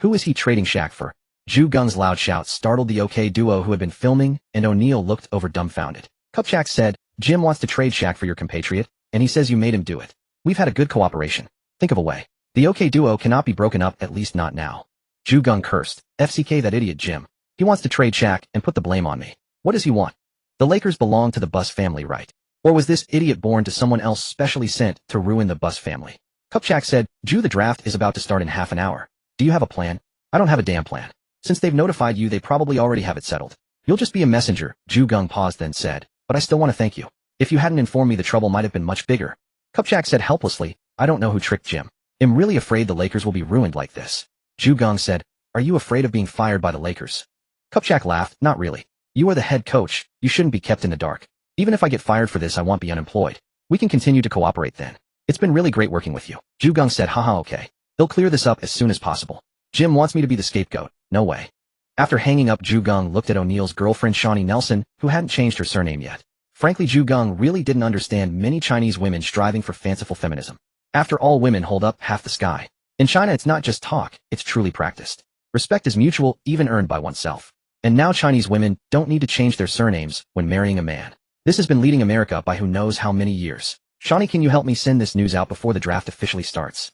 Who is he trading Shaq for? Geng's loud shouts startled the OK duo who had been filming, and O'Neal looked over dumbfounded. Kupchak said, Jim wants to trade Shaq for your compatriot, and he says you made him do it. We've had a good cooperation. Think of a way. The OK duo cannot be broken up, at least not now. Geng cursed. FCK that idiot Jim. He wants to trade Shaq and put the blame on me. What does he want? The Lakers belong to the Bus family, right? Or was this idiot born to someone else specially sent to ruin the Bus family? Kupchak said, the draft is about to start in half an hour. Do you have a plan? I don't have a damn plan. Since they've notified you, they probably already have it settled. You'll just be a messenger. Geng paused then said, but I still want to thank you. If you hadn't informed me, the trouble might have been much bigger. Kupchak said helplessly, I don't know who tricked Jim. I'm really afraid the Lakers will be ruined like this. Geng said, are you afraid of being fired by the Lakers? Kupchak laughed, not really. You are the head coach. You shouldn't be kept in the dark. Even if I get fired for this, I won't be unemployed. We can continue to cooperate then. It's been really great working with you. Geng said, haha, okay. They'll clear this up as soon as possible. Jim wants me to be the scapegoat. No way. After hanging up, Geng looked at O'Neal's girlfriend Shawnee Nelson, who hadn't changed her surname yet. Frankly, Geng really didn't understand many Chinese women striving for fanciful feminism. After all, women hold up half the sky. In China, it's not just talk, it's truly practiced. Respect is mutual, even earned by oneself. And now Chinese women don't need to change their surnames when marrying a man. This has been leading America by who knows how many years. Shawnee, can you help me send this news out before the draft officially starts?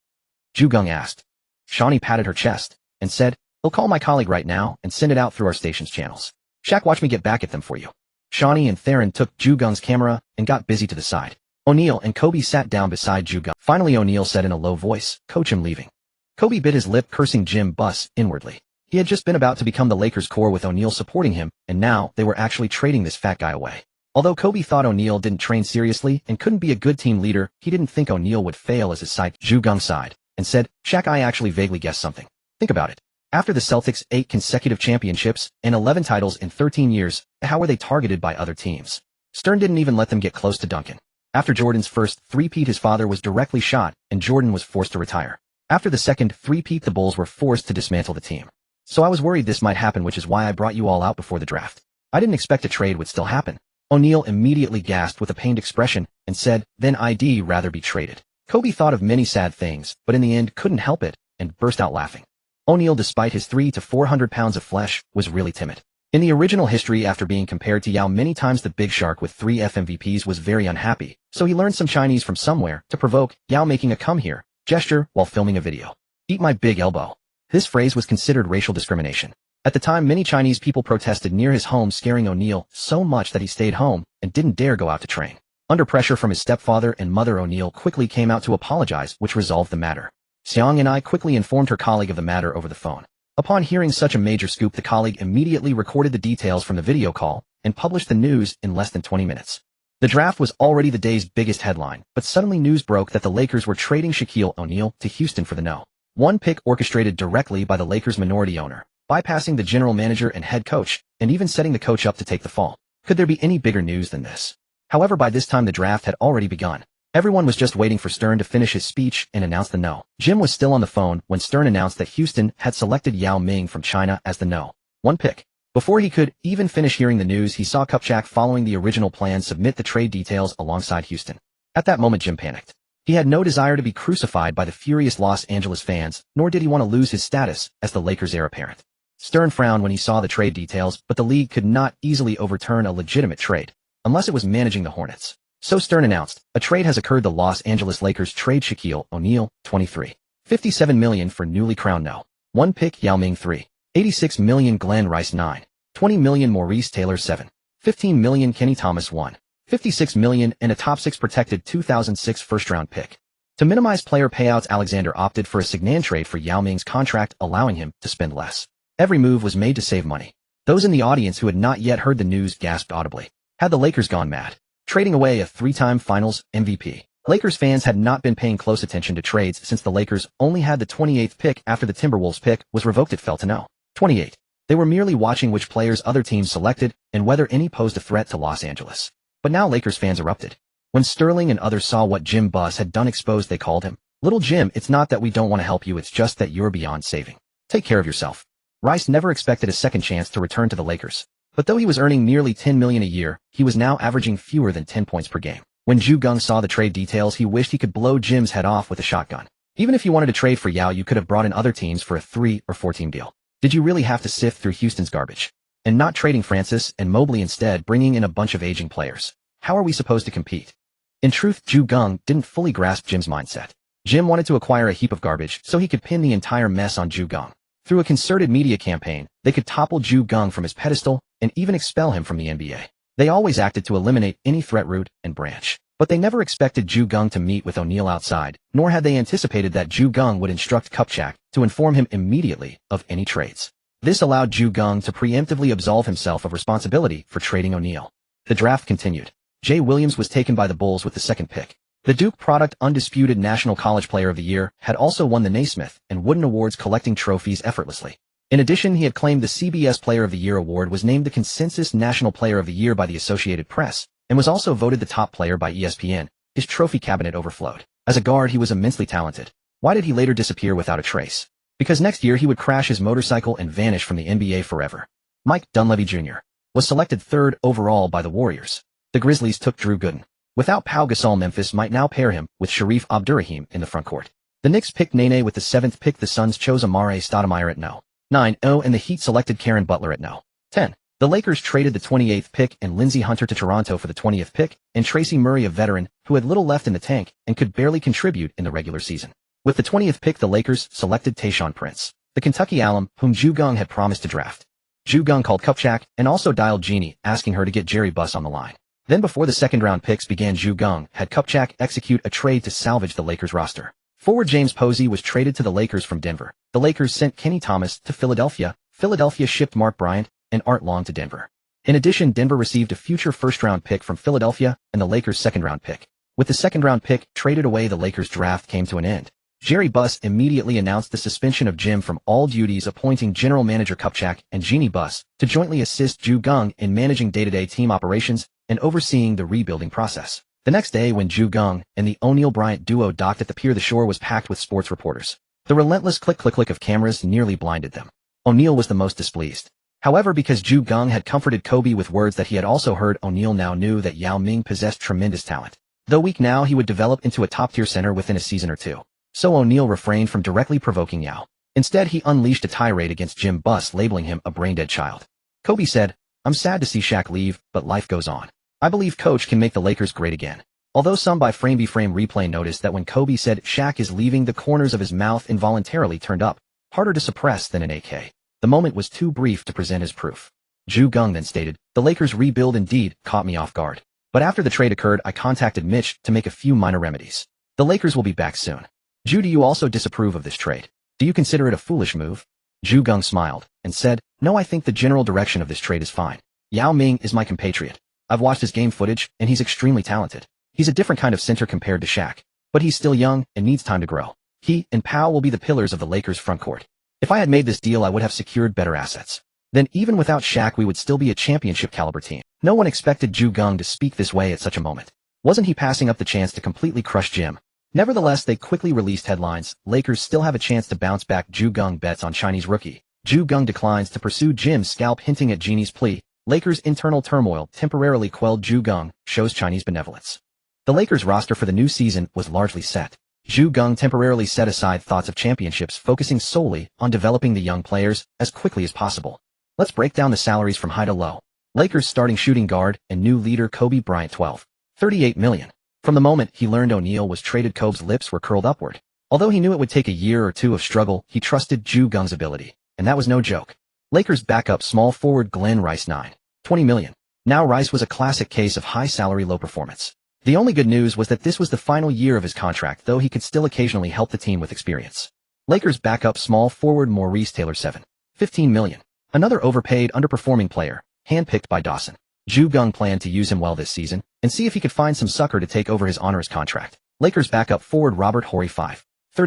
Geng asked. Shawnee patted her chest and said, I'll call my colleague right now and send it out through our station's channels. Shaq, watch me get back at them for you. Shawnee and Theron took Geng's camera and got busy to the side. O'Neal and Kobe sat down beside Geng. Finally O'Neal said in a low voice, "Coach, I'm leaving." Kobe bit his lip, cursing Jim Buss inwardly. He had just been about to become the Lakers' core with O'Neal supporting him, and now they were actually trading this fat guy away. Although Kobe thought O'Neal didn't train seriously and couldn't be a good team leader, he didn't think O'Neal would fail as his side. Geng sighed and said, "Shaq, I actually vaguely guessed something. Think about it. After the Celtics' 8 consecutive championships and 11 titles in 13 years, how were they targeted by other teams? Stern didn't even let them get close to Duncan. After Jordan's first three-peat, his father was directly shot, and Jordan was forced to retire. After the second three-peat, the Bulls were forced to dismantle the team. So I was worried this might happen, which is why I brought you all out before the draft. I didn't expect a trade would still happen." O'Neal immediately gasped with a pained expression and said, "Then I'd rather be traded." Kobe thought of many sad things, but in the end couldn't help it and burst out laughing. O'Neal, despite his 300 to 400 pounds of flesh, was really timid. In the original history, after being compared to Yao many times, the Big Shark with 3 FMVPs was very unhappy, so he learned some Chinese from somewhere to provoke Yao, making a "come here" gesture while filming a video. "Eat my big elbow." This phrase was considered racial discrimination. At the time, many Chinese people protested near his home, scaring O'Neal so much that he stayed home and didn't dare go out to train. Under pressure from his stepfather and mother, O'Neal quickly came out to apologize, which resolved the matter. Xiang and I quickly informed her colleague of the matter over the phone. Upon hearing such a major scoop, the colleague immediately recorded the details from the video call and published the news in less than 20 minutes. The draft was already the day's biggest headline, but suddenly news broke that the Lakers were trading Shaquille O'Neal to Houston for the No. 1 pick, orchestrated directly by the Lakers' minority owner, bypassing the general manager and head coach, and even setting the coach up to take the fall. Could there be any bigger news than this? However, by this time the draft had already begun. Everyone was just waiting for Stern to finish his speech and announce the No. Jim was still on the phone when Stern announced that Houston had selected Yao Ming from China as the No. 1 pick. Before he could even finish hearing the news, he saw Kupchak, following the original plan, submit the trade details alongside Houston. At that moment, Jim panicked. He had no desire to be crucified by the furious Los Angeles fans, nor did he want to lose his status as the Lakers' heir apparent. Stern frowned when he saw the trade details, but the league could not easily overturn a legitimate trade, unless it was managing the Hornets. So Stern announced, "A trade has occurred. The Los Angeles Lakers trade Shaquille O'Neal, 23. $57 million for newly crowned No. 1 pick Yao Ming 3. $86 million Glenn Rice 9. $20 million Maurice Taylor 7. $15 million Kenny Thomas 1. $56 million and a top 6 protected 2006 first-round pick." To minimize player payouts, Alexander opted for a Signan trade for Yao Ming's contract, allowing him to spend less. Every move was made to save money. Those in the audience who had not yet heard the news gasped audibly. Had the Lakers gone mad? Trading away a 3-time Finals MVP. Lakers fans had not been paying close attention to trades since the Lakers only had the 28th pick after the Timberwolves pick was revoked. It fell to No. 28. They were merely watching which players other teams selected and whether any posed a threat to Los Angeles. But now Lakers fans erupted. When Sterling and others saw what Jim Buss had done exposed, they called him, "Little Jim, it's not that we don't want to help you, it's just that you're beyond saving. Take care of yourself." Rice never expected a second chance to return to the Lakers. But though he was earning nearly $10 million a year, he was now averaging fewer than 10 points per game. When Geng saw the trade details, he wished he could blow Jim's head off with a shotgun. Even if you wanted to trade for Yao, you could have brought in other teams for a 3 or 4 team deal. Did you really have to sift through Houston's garbage? And not trading Francis and Mobley, instead bringing in a bunch of aging players? How are we supposed to compete? In truth, Geng didn't fully grasp Jim's mindset. Jim wanted to acquire a heap of garbage so he could pin the entire mess on Geng. Through a concerted media campaign, they could topple Geng from his pedestal and even expel him from the NBA. They always acted to eliminate any threat, root and branch. But they never expected Geng to meet with O'Neal outside, nor had they anticipated that Geng would instruct Kupchak to inform him immediately of any trades. This allowed Geng to preemptively absolve himself of responsibility for trading O'Neal. The draft continued. Jay Williams was taken by the Bulls with the 2nd pick. The Duke product, undisputed National College Player of the Year, had also won the Naismith and Wooden Awards, collecting trophies effortlessly. In addition, he had claimed the CBS Player of the Year award, was named the consensus National Player of the Year by the Associated Press, and was also voted the top player by ESPN. His trophy cabinet overflowed. As a guard, he was immensely talented. Why did he later disappear without a trace? Because next year he would crash his motorcycle and vanish from the NBA forever. Mike Dunleavy Jr. was selected 3rd overall by the Warriors. The Grizzlies took Drew Gooden. Without Pau Gasol, Memphis might now pair him with Sharif Abdurrahim in the front court. The Knicks picked Nene with the 7th pick. The Suns chose Amare Stoudemire at No. 9, and the Heat selected Karen Butler at No. 10. The Lakers traded the 28th pick and Lindsey Hunter to Toronto for the 20th pick, and Tracy Murray, a veteran who had little left in the tank and could barely contribute in the regular season. With the 20th pick, the Lakers selected Tayshaun Prince, the Kentucky alum whom Geng had promised to draft. Geng called Kupchak and also dialed Jeanie, asking her to get Jerry Buss on the line. Then before the second-round picks began, Geng had Kupchak execute a trade to salvage the Lakers roster. Forward James Posey was traded to the Lakers from Denver. The Lakers sent Kenny Thomas to Philadelphia. Philadelphia shipped Mark Bryant and Art Long to Denver. In addition, Denver received a future first-round pick from Philadelphia and the Lakers' second-round pick. With the second-round pick traded away, the Lakers draft came to an end. Jerry Buss immediately announced the suspension of Jim from all duties, appointing general manager Kupchak and Jeanie Buss to jointly assist Geng in managing day-to-day team operations and overseeing the rebuilding process. The next day, when Geng and the O'Neal-Bryant duo docked at the pier, the shore was packed with sports reporters. The relentless click-click-click of cameras nearly blinded them. O'Neal was the most displeased. However, because Geng had comforted Kobe with words that he had also heard, O'Neal now knew that Yao Ming possessed tremendous talent. Though weak now, he would develop into a top-tier center within a season or two. So O'Neal refrained from directly provoking Yao. Instead, he unleashed a tirade against Jim Buss, labeling him a brain-dead child. Kobe said, "I'm sad to see Shaq leave, but life goes on. I believe Coach can make the Lakers great again." Although some by frame-by-frame replay noticed that when Kobe said Shaq is leaving, the corners of his mouth involuntarily turned up, harder to suppress than an AK. The moment was too brief to present as proof. Geng then stated, "The Lakers' rebuild indeed caught me off guard. But after the trade occurred, I contacted Mitch to make a few minor remedies. The Lakers will be back soon." Do you also disapprove of this trade? Do you consider it a foolish move? Geng smiled and said, "No, I think the general direction of this trade is fine. Yao Ming is my compatriot. I've watched his game footage, and he's extremely talented. He's a different kind of center compared to Shaq. But he's still young and needs time to grow. He and Powell will be the pillars of the Lakers' frontcourt. If I had made this deal, I would have secured better assets. Then even without Shaq, we would still be a championship-caliber team." No one expected Geng to speak this way at such a moment. Wasn't he passing up the chance to completely crush Jim? Nevertheless, they quickly released headlines. Lakers still have a chance to bounce back. Geng bets on Chinese rookie. Geng declines to pursue Jim's scalp, hinting at Jeannie's plea. Lakers' internal turmoil temporarily quelled. Geng shows Chinese benevolence. The Lakers roster for the new season was largely set. Geng temporarily set aside thoughts of championships, focusing solely on developing the young players as quickly as possible. Let's break down the salaries from high to low. Lakers starting shooting guard and new leader Kobe Bryant, $38 million. From the moment he learned O'Neal was traded, Kobe's lips were curled upward. Although he knew it would take a year or two of struggle, he trusted Geng's ability, and that was no joke. Lakers backup small forward Glenn Rice, $20 million. Now Rice was a classic case of high salary, low performance. The only good news was that this was the final year of his contract, though he could still occasionally help the team with experience. Lakers backup small forward Maurice Taylor, $15 million. Another overpaid, underperforming player, handpicked by Dawson. Geng planned to use him well this season and see if he could find some sucker to take over his onerous contract. Lakers backup forward Robert Horry, $30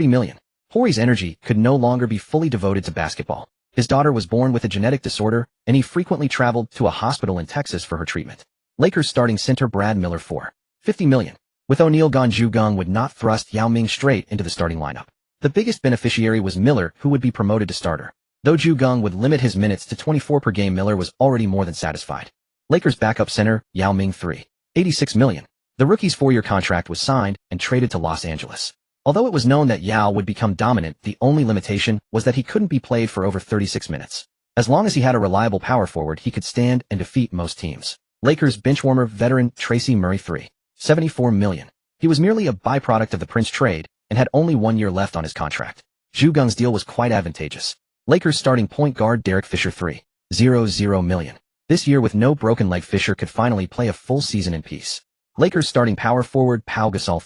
million. Horry's energy could no longer be fully devoted to basketball. His daughter was born with a genetic disorder, and he frequently traveled to a hospital in Texas for her treatment. Lakers starting center Brad Miller, $50 million. With O'Neal gone, Geng would not thrust Yao Ming straight into the starting lineup. The biggest beneficiary was Miller, who would be promoted to starter. Though Geng would limit his minutes to 24 per game, Miller was already more than satisfied. Lakers backup center Yao Ming, $86 million. The rookie's 4-year contract was signed and traded to Los Angeles. Although it was known that Yao would become dominant, the only limitation was that he couldn't be played for over 36 minutes. As long as he had a reliable power forward, he could stand and defeat most teams. Lakers benchwarmer veteran Tracy Murray, $74 million. He was merely a byproduct of the Prince trade and had only 1 year left on his contract. Geng's deal was quite advantageous. Lakers starting point guard Derek Fisher, $300 million. This year, with no broken leg, Fisher could finally play a full season in peace. Lakers starting power forward Pau Gasol,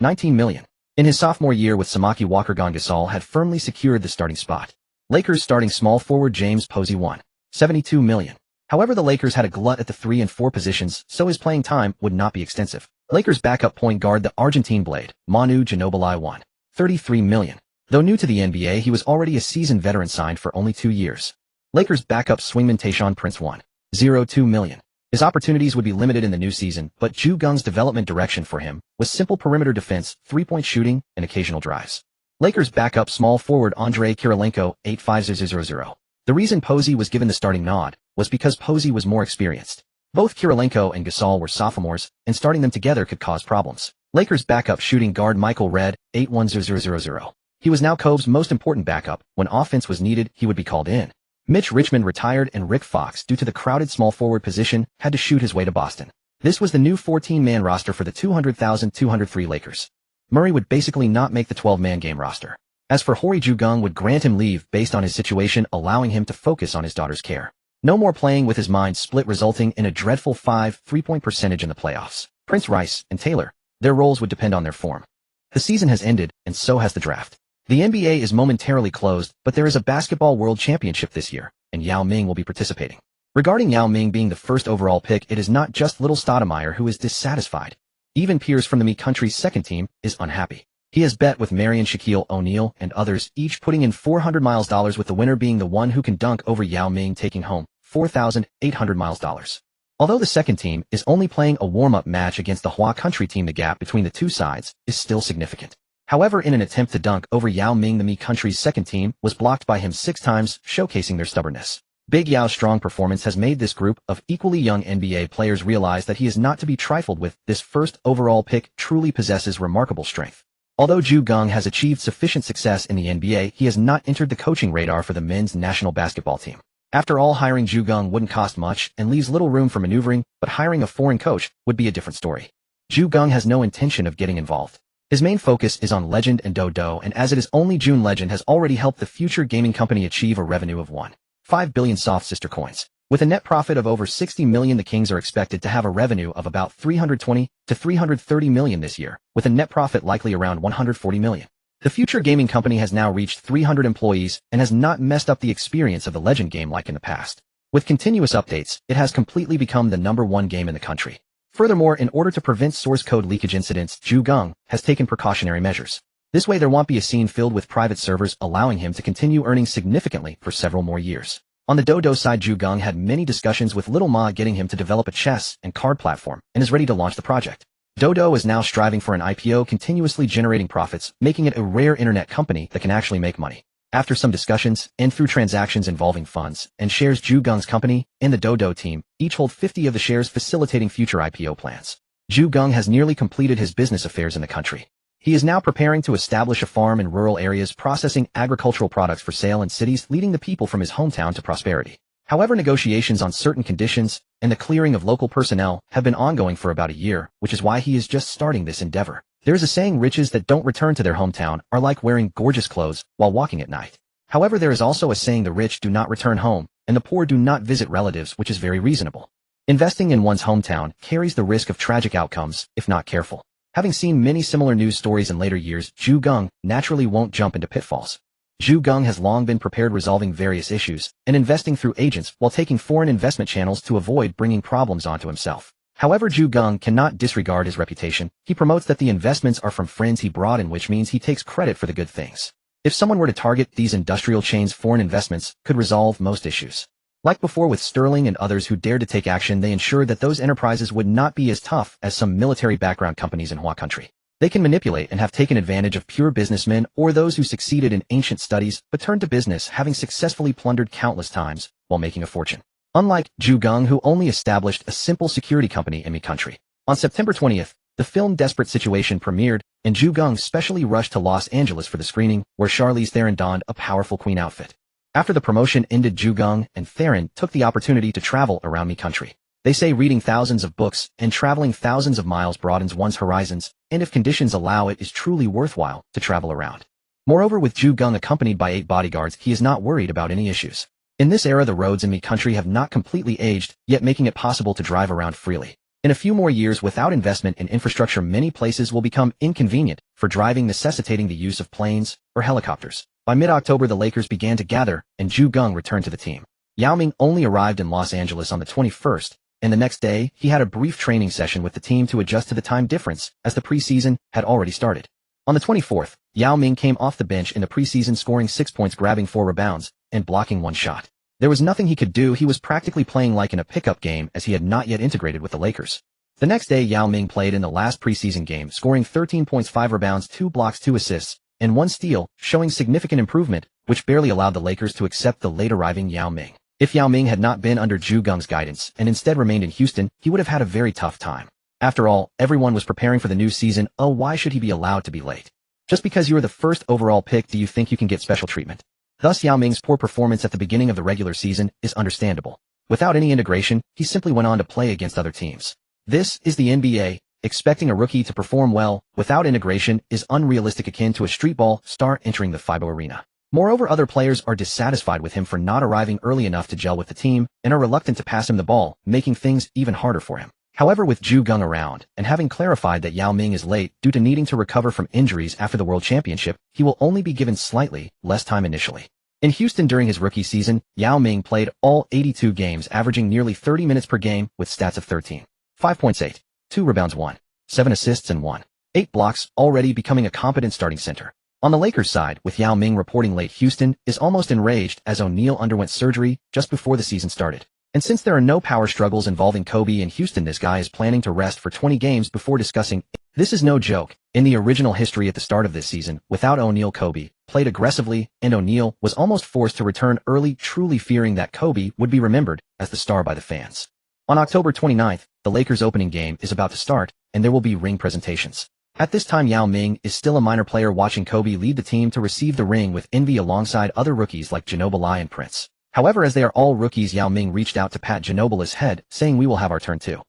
$19 million. In his sophomore year with Samaki Walker gone, Gasol had firmly secured the starting spot. Lakers starting small forward James Posey, $72 million. However, the Lakers had a glut at the 3 and 4 positions, so his playing time would not be extensive. Lakers backup point guard the Argentine Blade, Manu Ginobili, $33 million. Though new to the NBA, he was already a seasoned veteran signed for only 2 years. Lakers backup swingman Tayshaun Prince, $2 million. His opportunities would be limited in the new season, but Geng's development direction for him was simple perimeter defense, 3-point shooting, and occasional drives. Lakers backup small forward Andrei Kirilenko, $850,000. The reason Posey was given the starting nod was because Posey was more experienced. Both Kirilenko and Gasol were sophomores, and starting them together could cause problems. Lakers backup shooting guard Michael Redd, $810,000. He was now Kobe's most important backup. When offense was needed, he would be called in. Mitch Richmond retired, and Rick Fox, due to the crowded small forward position, had to shoot his way to Boston. This was the new 14-man roster for the 200,203 Lakers. Murray would basically not make the 12-man game roster. As for Horry, Geng would grant him leave based on his situation, allowing him to focus on his daughter's care. No more playing with his mind split, resulting in a dreadful 5 3-point percentage in the playoffs. Prince, Rice, and Taylor, their roles would depend on their form. The season has ended, and so has the draft. The NBA is momentarily closed, but there is a basketball world championship this year, and Yao Ming will be participating. Regarding Yao Ming being the first overall pick, it is not just little Stoudemire who is dissatisfied. Even Pierce from the Me Country's second team is unhappy. He has bet with Marion, Shaquille O'Neal, and others, each putting in $400 million, with the winner being the one who can dunk over Yao Ming, taking home $4,800 million. Although the second team is only playing a warm-up match against the Hua Country team, the gap between the two sides is still significant. However, in an attempt to dunk over Yao Ming, the Me Country's second team was blocked by him 6 times, showcasing their stubbornness. Big Yao's strong performance has made this group of equally young NBA players realize that he is not to be trifled with. This first overall pick truly possesses remarkable strength. Although Geng has achieved sufficient success in the NBA, he has not entered the coaching radar for the men's national basketball team. After all, hiring Geng wouldn't cost much and leaves little room for maneuvering, but hiring a foreign coach would be a different story. Geng has no intention of getting involved. His main focus is on Legend and Dodo, and as it is only June, Legend has already helped the future gaming company achieve a revenue of 1.5 billion soft sister coins. With a net profit of over 60 million, the Kings are expected to have a revenue of about 320 to 330 million this year, with a net profit likely around 140 million. The future gaming company has now reached 300 employees and has not messed up the experience of the Legend game like in the past. With continuous updates, it has completely become the #1 game in the country. Furthermore, in order to prevent source code leakage incidents, Geng has taken precautionary measures. This way there won't be a scene filled with private servers, allowing him to continue earning significantly for several more years. On the Dodo side, Geng had many discussions with Little Ma, getting him to develop a chess and card platform, and is ready to launch the project. Dodo is now striving for an IPO, continuously generating profits, making it a rare internet company that can actually make money. After some discussions, and through transactions involving funds and shares, Geng's company and the Dodo team each hold 50 of the shares, facilitating future IPO plans. Geng has nearly completed his business affairs in the country. He is now preparing to establish a farm in rural areas, processing agricultural products for sale in cities, leading the people from his hometown to prosperity. However, negotiations on certain conditions and the clearing of local personnel have been ongoing for about a year, which is why he is just starting this endeavor. There is a saying, riches that don't return to their hometown are like wearing gorgeous clothes while walking at night. However, there is also a saying, the rich do not return home, and the poor do not visit relatives, which is very reasonable. Investing in one's hometown carries the risk of tragic outcomes if not careful. Having seen many similar news stories in later years, Geng naturally won't jump into pitfalls. Geng has long been prepared, resolving various issues and investing through agents while taking foreign investment channels to avoid bringing problems onto himself. However, Geng cannot disregard his reputation. He promotes that the investments are from friends he brought in, which means he takes credit for the good things. If someone were to target these industrial chains, foreign investments could resolve most issues. Like before with Sterling and others who dared to take action, they ensured that those enterprises would not be as tough as some military background companies in Hua Country. They can manipulate and have taken advantage of pure businessmen or those who succeeded in ancient studies but turned to business, having successfully plundered countless times while making a fortune. Unlike Geng, who only established a simple security company in Me Country. On September 20th, the film Desperate Situation premiered, and Geng specially rushed to Los Angeles for the screening, where Charlize Theron donned a powerful queen outfit. After the promotion ended, Geng and Theron took the opportunity to travel around Me Country. They say reading thousands of books and traveling thousands of miles broadens one's horizons, and if conditions allow, it is truly worthwhile to travel around. Moreover, with Geng accompanied by 8 bodyguards, he is not worried about any issues. In this era, the roads in Me Country have not completely aged, yet making it possible to drive around freely. In a few more years, without investment in infrastructure, many places will become inconvenient for driving, necessitating the use of planes or helicopters. By mid-October, the Lakers began to gather, and Geng returned to the team. Yao Ming only arrived in Los Angeles on the 21st, and the next day, he had a brief training session with the team to adjust to the time difference, as the preseason had already started. On the 24th, Yao Ming came off the bench in the preseason, scoring 6 points, grabbing 4 rebounds, and blocking 1 shot. There was nothing he could do. He was practically playing like in a pickup game, as he had not yet integrated with the Lakers. The next day, Yao Ming played in the last preseason game, scoring 13 points, 5 rebounds, 2 blocks, 2 assists, and 1 steal, showing significant improvement, which barely allowed the Lakers to accept the late-arriving Yao Ming. If Yao Ming had not been under Geng's guidance and instead remained in Houston, he would have had a very tough time. After all, everyone was preparing for the new season. Oh, why should he be allowed to be late? Just because you are the first overall pick, do you think you can get special treatment? Thus, Yao Ming's poor performance at the beginning of the regular season is understandable. Without any integration, he simply went on to play against other teams. This is the NBA. Expecting a rookie to perform well without integration is unrealistic, akin to a streetball star entering the FIBA arena. Moreover, other players are dissatisfied with him for not arriving early enough to gel with the team and are reluctant to pass him the ball, making things even harder for him. However, with Geng around, and having clarified that Yao Ming is late due to needing to recover from injuries after the World Championship, he will only be given slightly less time initially. In Houston during his rookie season, Yao Ming played all 82 games, averaging nearly 30 minutes per game with stats of 13, 5 points, 8, 2 rebounds, 1, 7 assists and 1, 8 blocks, already becoming a competent starting center. On the Lakers side, with Yao Ming reporting late, Houston is almost enraged as O'Neal underwent surgery just before the season started. And since there are no power struggles involving Kobe in Houston, this guy is planning to rest for 20 games before discussing. This is no joke. In the original history at the start of this season, without O'Neal, Kobe played aggressively, and O'Neal was almost forced to return early, truly fearing that Kobe would be remembered as the star by the fans. On October 29th, the Lakers' opening game is about to start, and there will be ring presentations. At this time, Yao Ming is still a minor player, watching Kobe lead the team to receive the ring with envy alongside other rookies like Ginobili and Prince. However, as they are all rookies, Yao Ming reached out to pat Ginobili's head, saying, "We will have our turn too."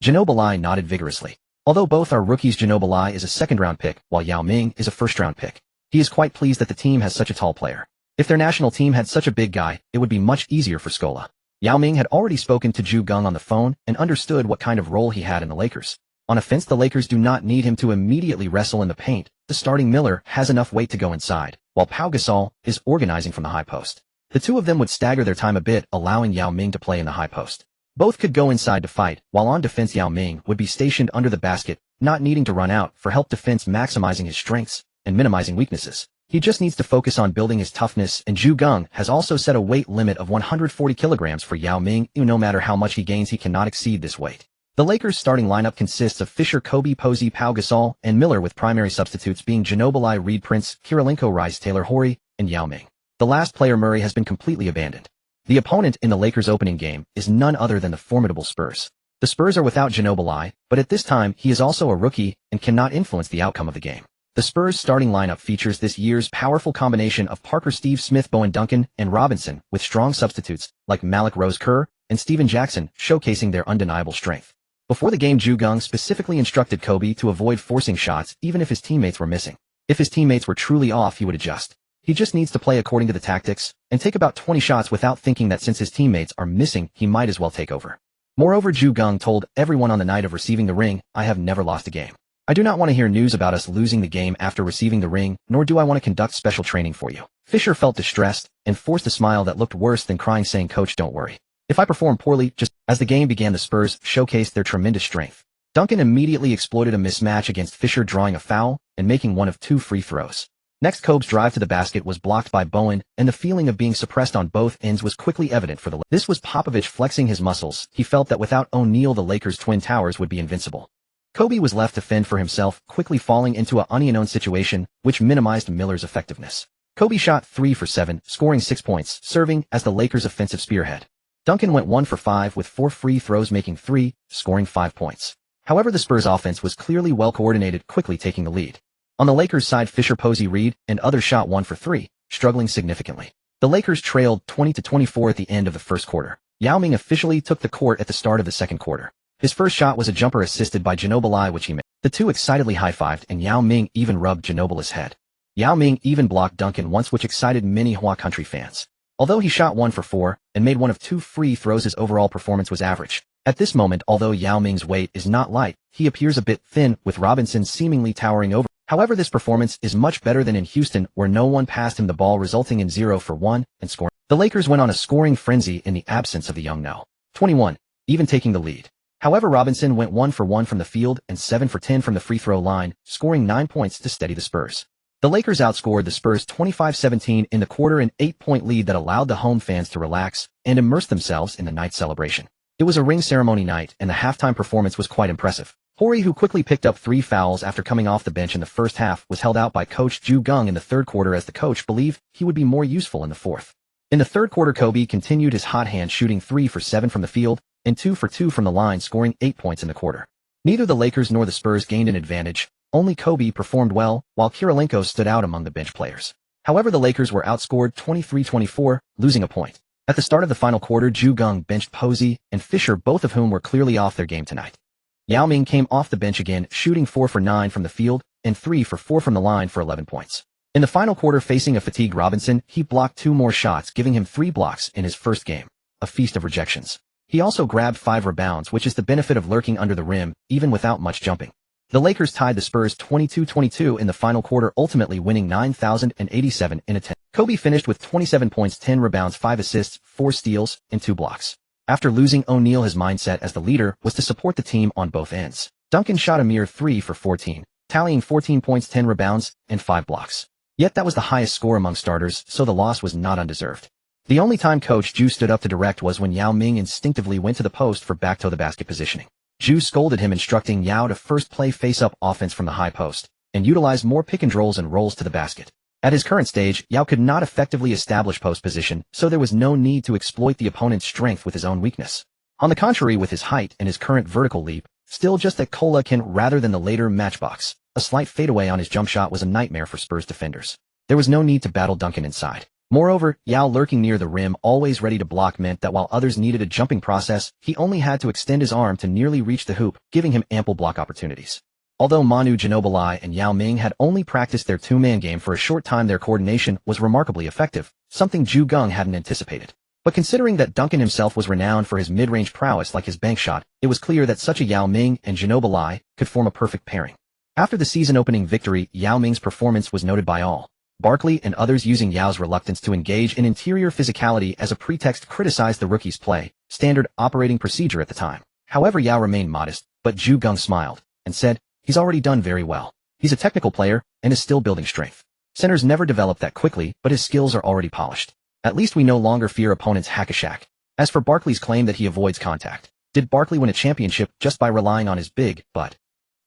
Ginobili nodded vigorously. Although both are rookies, Ginobili is a second-round pick, while Yao Ming is a first-round pick. He is quite pleased that the team has such a tall player. If their national team had such a big guy, it would be much easier for Scola. Yao Ming had already spoken to Geng on the phone and understood what kind of role he had in the Lakers. On offense, the Lakers do not need him to immediately wrestle in the paint. The starting Miller has enough weight to go inside, while Pau Gasol is organizing from the high post. The two of them would stagger their time a bit, allowing Yao Ming to play in the high post. Both could go inside to fight, while on defense Yao Ming would be stationed under the basket, not needing to run out for help defense, maximizing his strengths and minimizing weaknesses. He just needs to focus on building his toughness, and Geng has also set a weight limit of 140 kilograms for Yao Ming. No matter how much he gains, he cannot exceed this weight. The Lakers' starting lineup consists of Fisher, Kobe, Posey, Pau Gasol, and Miller, with primary substitutes being Ginobili, Reed, Prince, Kirilenko, Rice, Taylor, Horry, and Yao Ming. The last player, Murray, has been completely abandoned. The opponent in the Lakers' opening game is none other than the formidable Spurs. The Spurs are without Ginobili, but at this time he is also a rookie and cannot influence the outcome of the game. The Spurs' starting lineup features this year's powerful combination of Parker, Steve Smith, Bowen, Duncan, and Robinson, with strong substitutes like Malik, Rose, Kerr, and Steven Jackson, showcasing their undeniable strength. Before the game, Geng specifically instructed Kobe to avoid forcing shots even if his teammates were missing. If his teammates were truly off, he would adjust. He just needs to play according to the tactics and take about 20 shots without thinking that since his teammates are missing, he might as well take over. Moreover, Geng told everyone on the night of receiving the ring, "I have never lost a game. I do not want to hear news about us losing the game after receiving the ring, nor do I want to conduct special training for you." Fisher felt distressed and forced a smile that looked worse than crying, saying, "Coach, don't worry. If I perform poorly, just..." As the game began, the Spurs showcased their tremendous strength. Duncan immediately exploited a mismatch against Fisher, drawing a foul and making one of 2 free throws. Next, Kobe's drive to the basket was blocked by Bowen, and the feeling of being suppressed on both ends was quickly evident for the Lakers. This was Popovich flexing his muscles. He felt that without O'Neal, the Lakers' Twin Towers would be invincible. Kobe was left to fend for himself, quickly falling into an unknown situation, which minimized Miller's effectiveness. Kobe shot 3 for 7, scoring 6 points, serving as the Lakers' offensive spearhead. Duncan went 1 for 5 with 4 free throws, making 3, scoring 5 points. However, the Spurs' offense was clearly well coordinated, quickly taking the lead. On the Lakers' side, Fisher, Posey, Reed, and others shot 1 for 3, struggling significantly. The Lakers trailed 20-24 at the end of the first quarter. Yao Ming officially took the court at the start of the second quarter. His first shot was a jumper assisted by Ginobili, which he made. The two excitedly high-fived, and Yao Ming even rubbed Ginobili's head. Yao Ming even blocked Duncan once, which excited many Hua country fans. Although he shot 1 for 4 and made 1 of 2 free throws, his overall performance was average. At this moment, although Yao Ming's weight is not light, he appears a bit thin, with Robinson seemingly towering over. However, this performance is much better than in Houston, where no one passed him the ball, resulting in 0 for 1 and scoring. The Lakers went on a scoring frenzy in the absence of the young No. 21, even taking the lead. However, Robinson went 1 for 1 from the field and 7 for 10 from the free throw line, scoring 9 points to steady the Spurs. The Lakers outscored the Spurs 25-17 in the quarter, an 8-point lead that allowed the home fans to relax and immerse themselves in the night celebration. It was a ring ceremony night, and the halftime performance was quite impressive. Horry, who quickly picked up 3 fouls after coming off the bench in the first half, was held out by coach Geng in the third quarter, as the coach believed he would be more useful in the fourth. In the third quarter, Kobe continued his hot hand, shooting 3 for 7 from the field and 2 for 2 from the line, scoring 8 points in the quarter. Neither the Lakers nor the Spurs gained an advantage. Only Kobe performed well, while Kirilenko stood out among the bench players. However, the Lakers were outscored 23-24, losing a point. At the start of the final quarter, Geng benched Posey and Fisher, both of whom were clearly off their game tonight. Yao Ming came off the bench again, shooting 4 for 9 from the field and 3 for 4 from the line for 11 points. In the final quarter facing a fatigued Robinson, he blocked 2 more shots, giving him 3 blocks in his first game, a feast of rejections. He also grabbed 5 rebounds, which is the benefit of lurking under the rim, even without much jumping. The Lakers tied the Spurs 22-22 in the final quarter, ultimately winning 9,087 in a 10. Kobe finished with 27 points, 10 rebounds, 5 assists, 4 steals, and 2 blocks. After losing O'Neal, his mindset as the leader was to support the team on both ends. Duncan shot a mere 3 for 14, tallying 14 points, 10 rebounds, and 5 blocks. Yet that was the highest score among starters, so the loss was not undeserved. The only time Coach Ju stood up to direct was when Yao Ming instinctively went to the post for back-to-the-basket positioning. Ju scolded him, instructing Yao to first play face-up offense from the high post, and utilize more pick-and-rolls and rolls to the basket. At his current stage, Yao could not effectively establish post position, so there was no need to exploit the opponent's strength with his own weakness. On the contrary, with his height and his current vertical leap, still just that Kola can rather than the later matchbox, a slight fadeaway on his jump shot was a nightmare for Spurs defenders. There was no need to battle Duncan inside. Moreover, Yao lurking near the rim, always ready to block, meant that while others needed a jumping process, he only had to extend his arm to nearly reach the hoop, giving him ample block opportunities. Although Manu Ginobili and Yao Ming had only practiced their 2-man game for a short time, their coordination was remarkably effective, something Geng hadn't anticipated. But considering that Duncan himself was renowned for his mid-range prowess like his bank shot, it was clear that such a Yao Ming and Ginobili could form a perfect pairing. After the season-opening victory, Yao Ming's performance was noted by all. Barkley and others, using Yao's reluctance to engage in interior physicality as a pretext, criticized the rookie's play, standard operating procedure at the time. However, Yao remained modest, but Geng smiled and said, "He's already done very well. He's a technical player and is still building strength. Centers never develop that quickly, but his skills are already polished. At least we no longer fear opponents' hack-a-shack." As for Barkley's claim that he avoids contact, did Barkley win a championship just by relying on his big butt?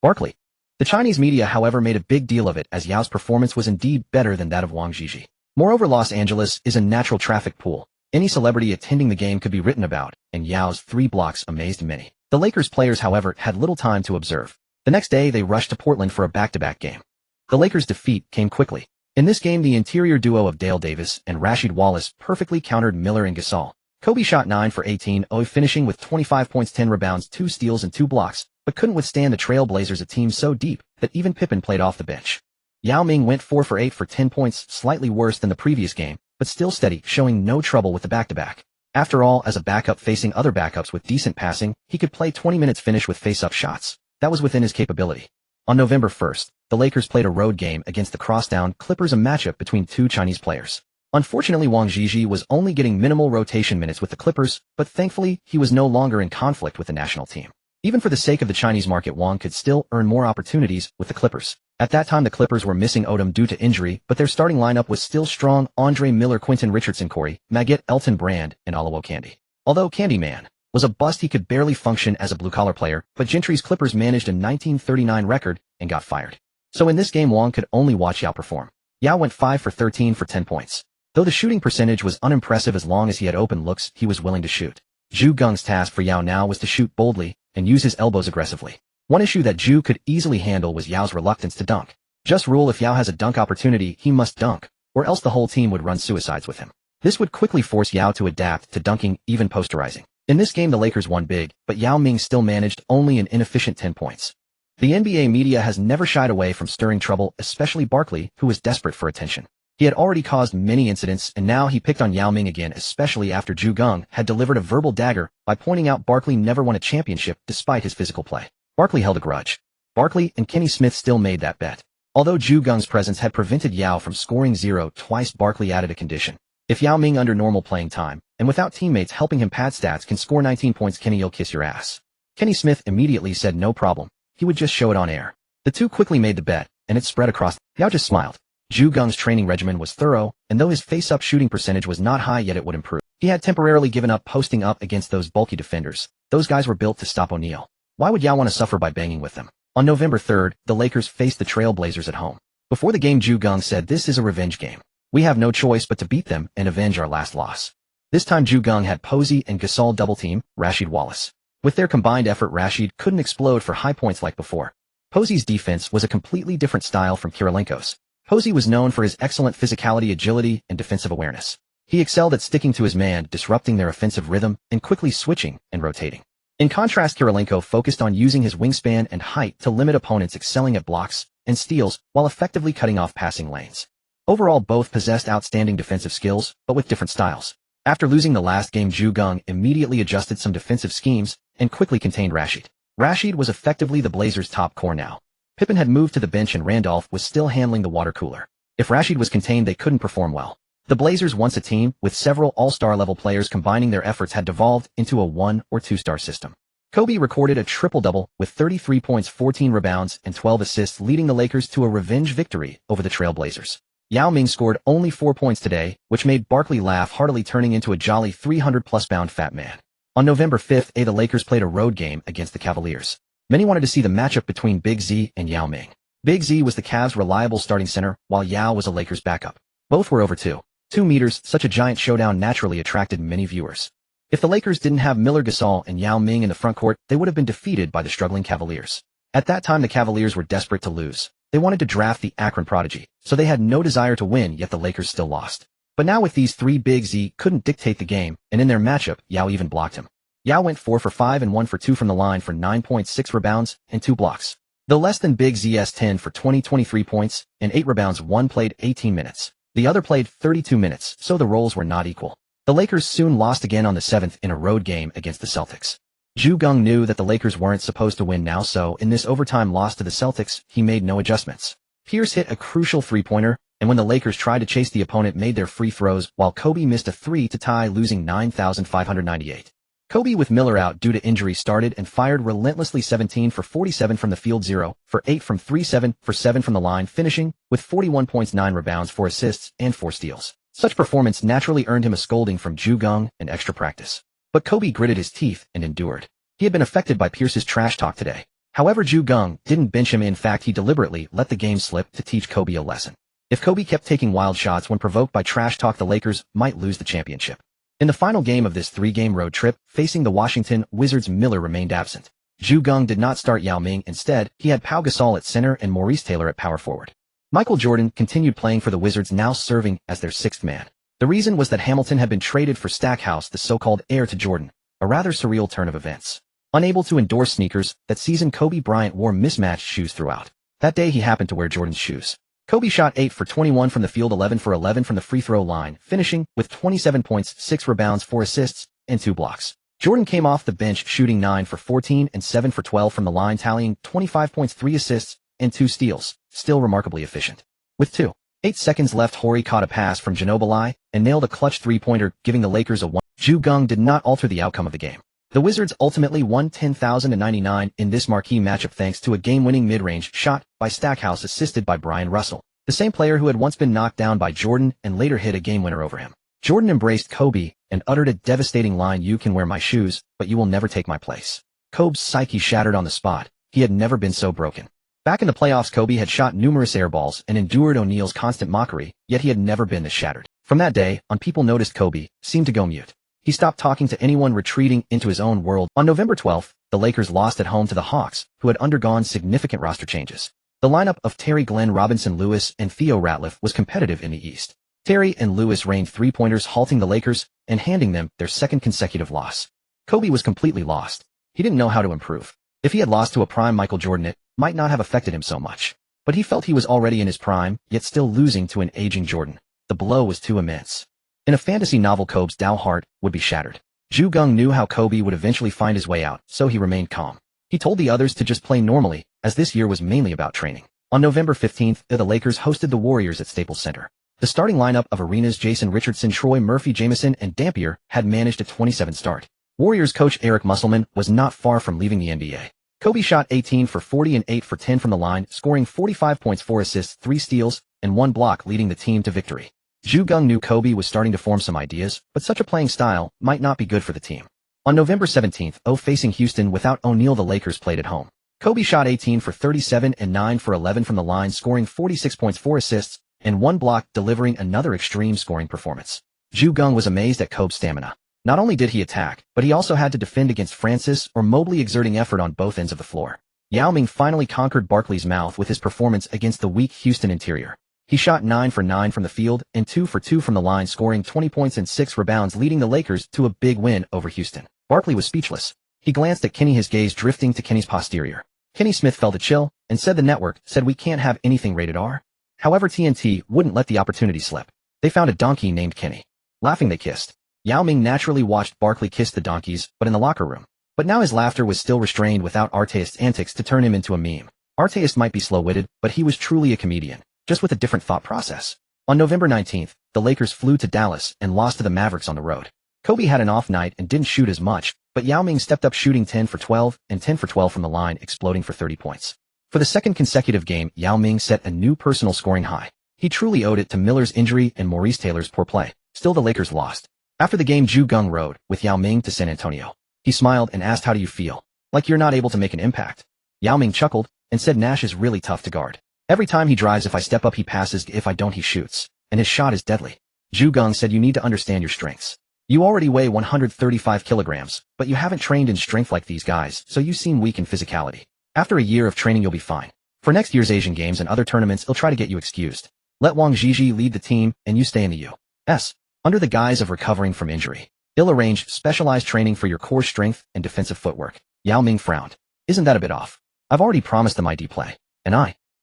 Barkley. The Chinese media, however, made a big deal of it, as Yao's performance was indeed better than that of Wang Zhizhi. Moreover, Los Angeles is a natural traffic pool. Any celebrity attending the game could be written about, and Yao's 3 blocks amazed many. The Lakers players, however, had little time to observe. The next day, they rushed to Portland for a back-to-back game. The Lakers' defeat came quickly. In this game, the interior duo of Dale Davis and Rasheed Wallace perfectly countered Miller and Gasol. Kobe shot 9 for 18, finishing with 25 points, 10 rebounds, 2 steals, and 2 blocks, but couldn't withstand the Trailblazers, a team so deep that even Pippen played off the bench. Yao Ming went 4 for 8 for 10 points, slightly worse than the previous game, but still steady, showing no trouble with the back-to-back. After all, as a backup facing other backups with decent passing, he could play 20 minutes finish with face-up shots. That was within his capability. On November 1st, the Lakers played a road game against the Crosstown Clippers, a matchup between 2 Chinese players. Unfortunately, Wang Zhizhi was only getting minimal rotation minutes with the Clippers, but thankfully, he was no longer in conflict with the national team. Even for the sake of the Chinese market, Wang could still earn more opportunities with the Clippers. At that time, the Clippers were missing Odom due to injury, but their starting lineup was still strong: Andre Miller, Quentin Richardson, Corey Magette, Elton Brand, and Oluwo Candy. Although Candyman was a bust, he could barely function as a blue-collar player, but Gentry's Clippers managed a 1939 record and got fired. So in this game, Wang could only watch Yao perform. Yao went 5 for 13 for 10 points. Though the shooting percentage was unimpressive, as long as he had open looks, he was willing to shoot. Geng's task for Yao now was to shoot boldly and use his elbows aggressively. One issue that Ju could easily handle was Yao's reluctance to dunk. Just rule, if Yao has a dunk opportunity, he must dunk, or else the whole team would run suicides with him. This would quickly force Yao to adapt to dunking, even posterizing. In this game, the Lakers won big, but Yao Ming still managed only an inefficient 10 points. The NBA media has never shied away from stirring trouble, especially Barkley, who was desperate for attention. He had already caused many incidents, and now he picked on Yao Ming again, especially after Geng had delivered a verbal dagger by pointing out Barkley never won a championship despite his physical play. Barkley held a grudge. Barkley and Kenny Smith still made that bet. Although Geng's presence had prevented Yao from scoring 0 twice, Barkley added a condition. If Yao Ming, under normal playing time, and without teammates helping him pad stats, can score 19 points, Kenny, you'll kiss your ass. Kenny Smith immediately said no problem. He would just show it on air. The two quickly made the bet, and it spread across. Yao just smiled. Geng's training regimen was thorough, and though his face-up shooting percentage was not high yet, it would improve. He had temporarily given up posting up against those bulky defenders. Those guys were built to stop O'Neal. Why would Yao want to suffer by banging with them? On November 3rd, the Lakers faced the Trailblazers at home. Before the game, Geng said, "This is a revenge game. We have no choice but to beat them and avenge our last loss." This time, Geng had Posey and Gasol double-team Rasheed Wallace. With their combined effort, Rasheed couldn't explode for high points like before. Posey's defense was a completely different style from Kirilenko's. Posey was known for his excellent physicality, agility, and defensive awareness. He excelled at sticking to his man, disrupting their offensive rhythm, and quickly switching and rotating. In contrast, Kirilenko focused on using his wingspan and height to limit opponents, excelling at blocks and steals while effectively cutting off passing lanes. Overall, both possessed outstanding defensive skills, but with different styles. After losing the last game, Geng immediately adjusted some defensive schemes and quickly contained Rashid. Rashid was effectively the Blazers' top core now. Pippen had moved to the bench and Randolph was still handling the water cooler. If Rashid was contained, they couldn't perform well. The Blazers, once a team with several all-star level players combining their efforts, had devolved into a 1- or 2-star system. Kobe recorded a triple-double with 33 points, 14 rebounds, and 12 assists, leading the Lakers to a revenge victory over the Trail Blazers. Yao Ming scored only 4 points today, which made Barkley laugh heartily, turning into a jolly 300-plus pound fat man. On November 5th, the Lakers played a road game against the Cavaliers. Many wanted to see the matchup between Big Z and Yao Ming. Big Z was the Cavs' reliable starting center, while Yao was a Lakers' backup. Both were over 2 meters. Such a giant showdown naturally attracted many viewers. If the Lakers didn't have Miller, Gasol, and Yao Ming in the front court, they would have been defeated by the struggling Cavaliers. At that time, the Cavaliers were desperate to lose. They wanted to draft the Akron prodigy, so they had no desire to win, yet the Lakers still lost. But now with these three, Big Z couldn't dictate the game, and in their matchup, Yao even blocked him. Yao went 4 for 5 and 1 for 2 from the line for 9.6 rebounds and 2 blocks. Though less than Big Z's 10 for 23 points and 8 rebounds, one played 18 minutes. The other played 32 minutes, so the roles were not equal. The Lakers soon lost again on the 7th in a road game against the Celtics. Geng knew that the Lakers weren't supposed to win now, so in this overtime loss to the Celtics, he made no adjustments. Pierce hit a crucial three-pointer, and when the Lakers tried to chase, the opponent made their free throws, while Kobe missed a 3 to tie, losing 9,598. Kobe, with Miller out due to injury, started and fired relentlessly, 17 for 47 from the field, 0 for 8 from 3, 7 for 7 from the line, finishing with 41 points, 9 rebounds, 4 assists, and 4 steals. Such performance naturally earned him a scolding from Geng and extra practice. But Kobe gritted his teeth and endured. He had been affected by Pierce's trash talk today. However, Geng didn't bench him. In fact, he deliberately let the game slip to teach Kobe a lesson. If Kobe kept taking wild shots when provoked by trash talk, the Lakers might lose the championship. In the final game of this 3-game road trip, facing the Washington Wizards, Miller remained absent. Geng did not start Yao Ming. Instead, he had Pau Gasol at center and Maurice Taylor at power forward. Michael Jordan continued playing for the Wizards, now serving as their 6th man. The reason was that Hamilton had been traded for Stackhouse, the so-called heir to Jordan, a rather surreal turn of events. Unable to endorse sneakers, that season Kobe Bryant wore mismatched shoes throughout. That day he happened to wear Jordan's shoes. Kobe shot 8 for 21 from the field, 11 for 11 from the free throw line, finishing with 27 points, 6 rebounds, 4 assists, and 2 blocks. Jordan came off the bench shooting 9 for 14 and 7 for 12 from the line, tallying 25 points, 3 assists, and 2 steals, still remarkably efficient. With 2.8 seconds left, Horry caught a pass from Ginobili and nailed a clutch three-pointer, giving the Lakers a 1. Geng did not alter the outcome of the game. The Wizards ultimately won 10,099 in this marquee matchup thanks to a game-winning mid-range shot by Stackhouse, assisted by Brian Russell, the same player who had once been knocked down by Jordan and later hit a game-winner over him. Jordan embraced Kobe and uttered a devastating line, "You can wear my shoes, but you will never take my place." Kobe's psyche shattered on the spot. He had never been so broken. Back in the playoffs, Kobe had shot numerous air balls and endured O'Neal's constant mockery, yet he had never been this shattered. From that day on, people noticed Kobe seemed to go mute. He stopped talking to anyone, retreating into his own world. On November 12th, the Lakers lost at home to the Hawks, who had undergone significant roster changes. The lineup of Terry, Glenn Robinson, Lewis, and Theo Ratliff was competitive in the East. Terry and Lewis rained three-pointers, halting the Lakers and handing them their 2nd consecutive loss. Kobe was completely lost. He didn't know how to improve. If he had lost to a prime Michael Jordan, it might not have affected him so much. But he felt he was already in his prime, yet still losing to an aging Jordan. The blow was too immense. In a fantasy novel, Kobe's Dow heart would be shattered. Geng knew how Kobe would eventually find his way out, so he remained calm. He told the others to just play normally, as this year was mainly about training. On November 15th, the Lakers hosted the Warriors at Staples Center. The starting lineup of Arenas, Jason Richardson, Troy Murphy, Jamison, and Dampier had managed a 27 start. Warriors coach Eric Musselman was not far from leaving the NBA. Kobe shot 18 for 40 and 8 for 10 from the line, scoring 45 points, 4 assists, 3 steals, and 1 block, leading the team to victory. Geng knew Kobe was starting to form some ideas, but such a playing style might not be good for the team. On November 17th, facing Houston without O'Neal, the Lakers played at home. Kobe shot 18 for 37 and 9 for 11 from the line, scoring 46 points, 4 assists, and 1 block, delivering another extreme scoring performance. Geng was amazed at Kobe's stamina. Not only did he attack, but he also had to defend against Francis or Mobley, exerting effort on both ends of the floor. Yao Ming finally conquered Barkley's mouth with his performance against the weak Houston interior. He shot 9 for 9 from the field and 2 for 2 from the line, scoring 20 points and 6 rebounds, leading the Lakers to a big win over Houston. Barkley was speechless. He glanced at Kenny, his gaze drifting to Kenny's posterior. Kenny Smith felt a chill and said, "The network said we can't have anything rated R." However, TNT wouldn't let the opportunity slip. They found a donkey named Kenny. Laughing, they kissed. Yao Ming naturally watched Barkley kiss the donkeys, but in the locker room. But now his laughter was still restrained without Arteist's antics to turn him into a meme. Arteist might be slow-witted, but he was truly a comedian, just with a different thought process. On November 19th, the Lakers flew to Dallas and lost to the Mavericks on the road. Kobe had an off night and didn't shoot as much, but Yao Ming stepped up shooting 10 for 12 and 10 for 12 from the line, exploding for 30 points. For the second consecutive game, Yao Ming set a new personal scoring high. He truly owed it to Miller's injury and Maurice Taylor's poor play. Still, the Lakers lost. After the game, Geng rode with Yao Ming to San Antonio. He smiled and asked, "How do you feel? Like you're not able to make an impact?" Yao Ming chuckled and said, "Nash is really tough to guard. Every time he drives, if I step up he passes, if I don't he shoots. And his shot is deadly." Geng said, "You need to understand your strengths. You already weigh 135 kilograms, but you haven't trained in strength like these guys, so you seem weak in physicality. After a year of training you'll be fine. For next year's Asian Games and other tournaments he'll try to get you excused. Let Wang Zhizhi lead the team, and you stay in the U.S. Under the guise of recovering from injury. He'll arrange specialized training for your core strength and defensive footwork." Yao Ming frowned. "Isn't that a bit off? I've already promised them ID play. And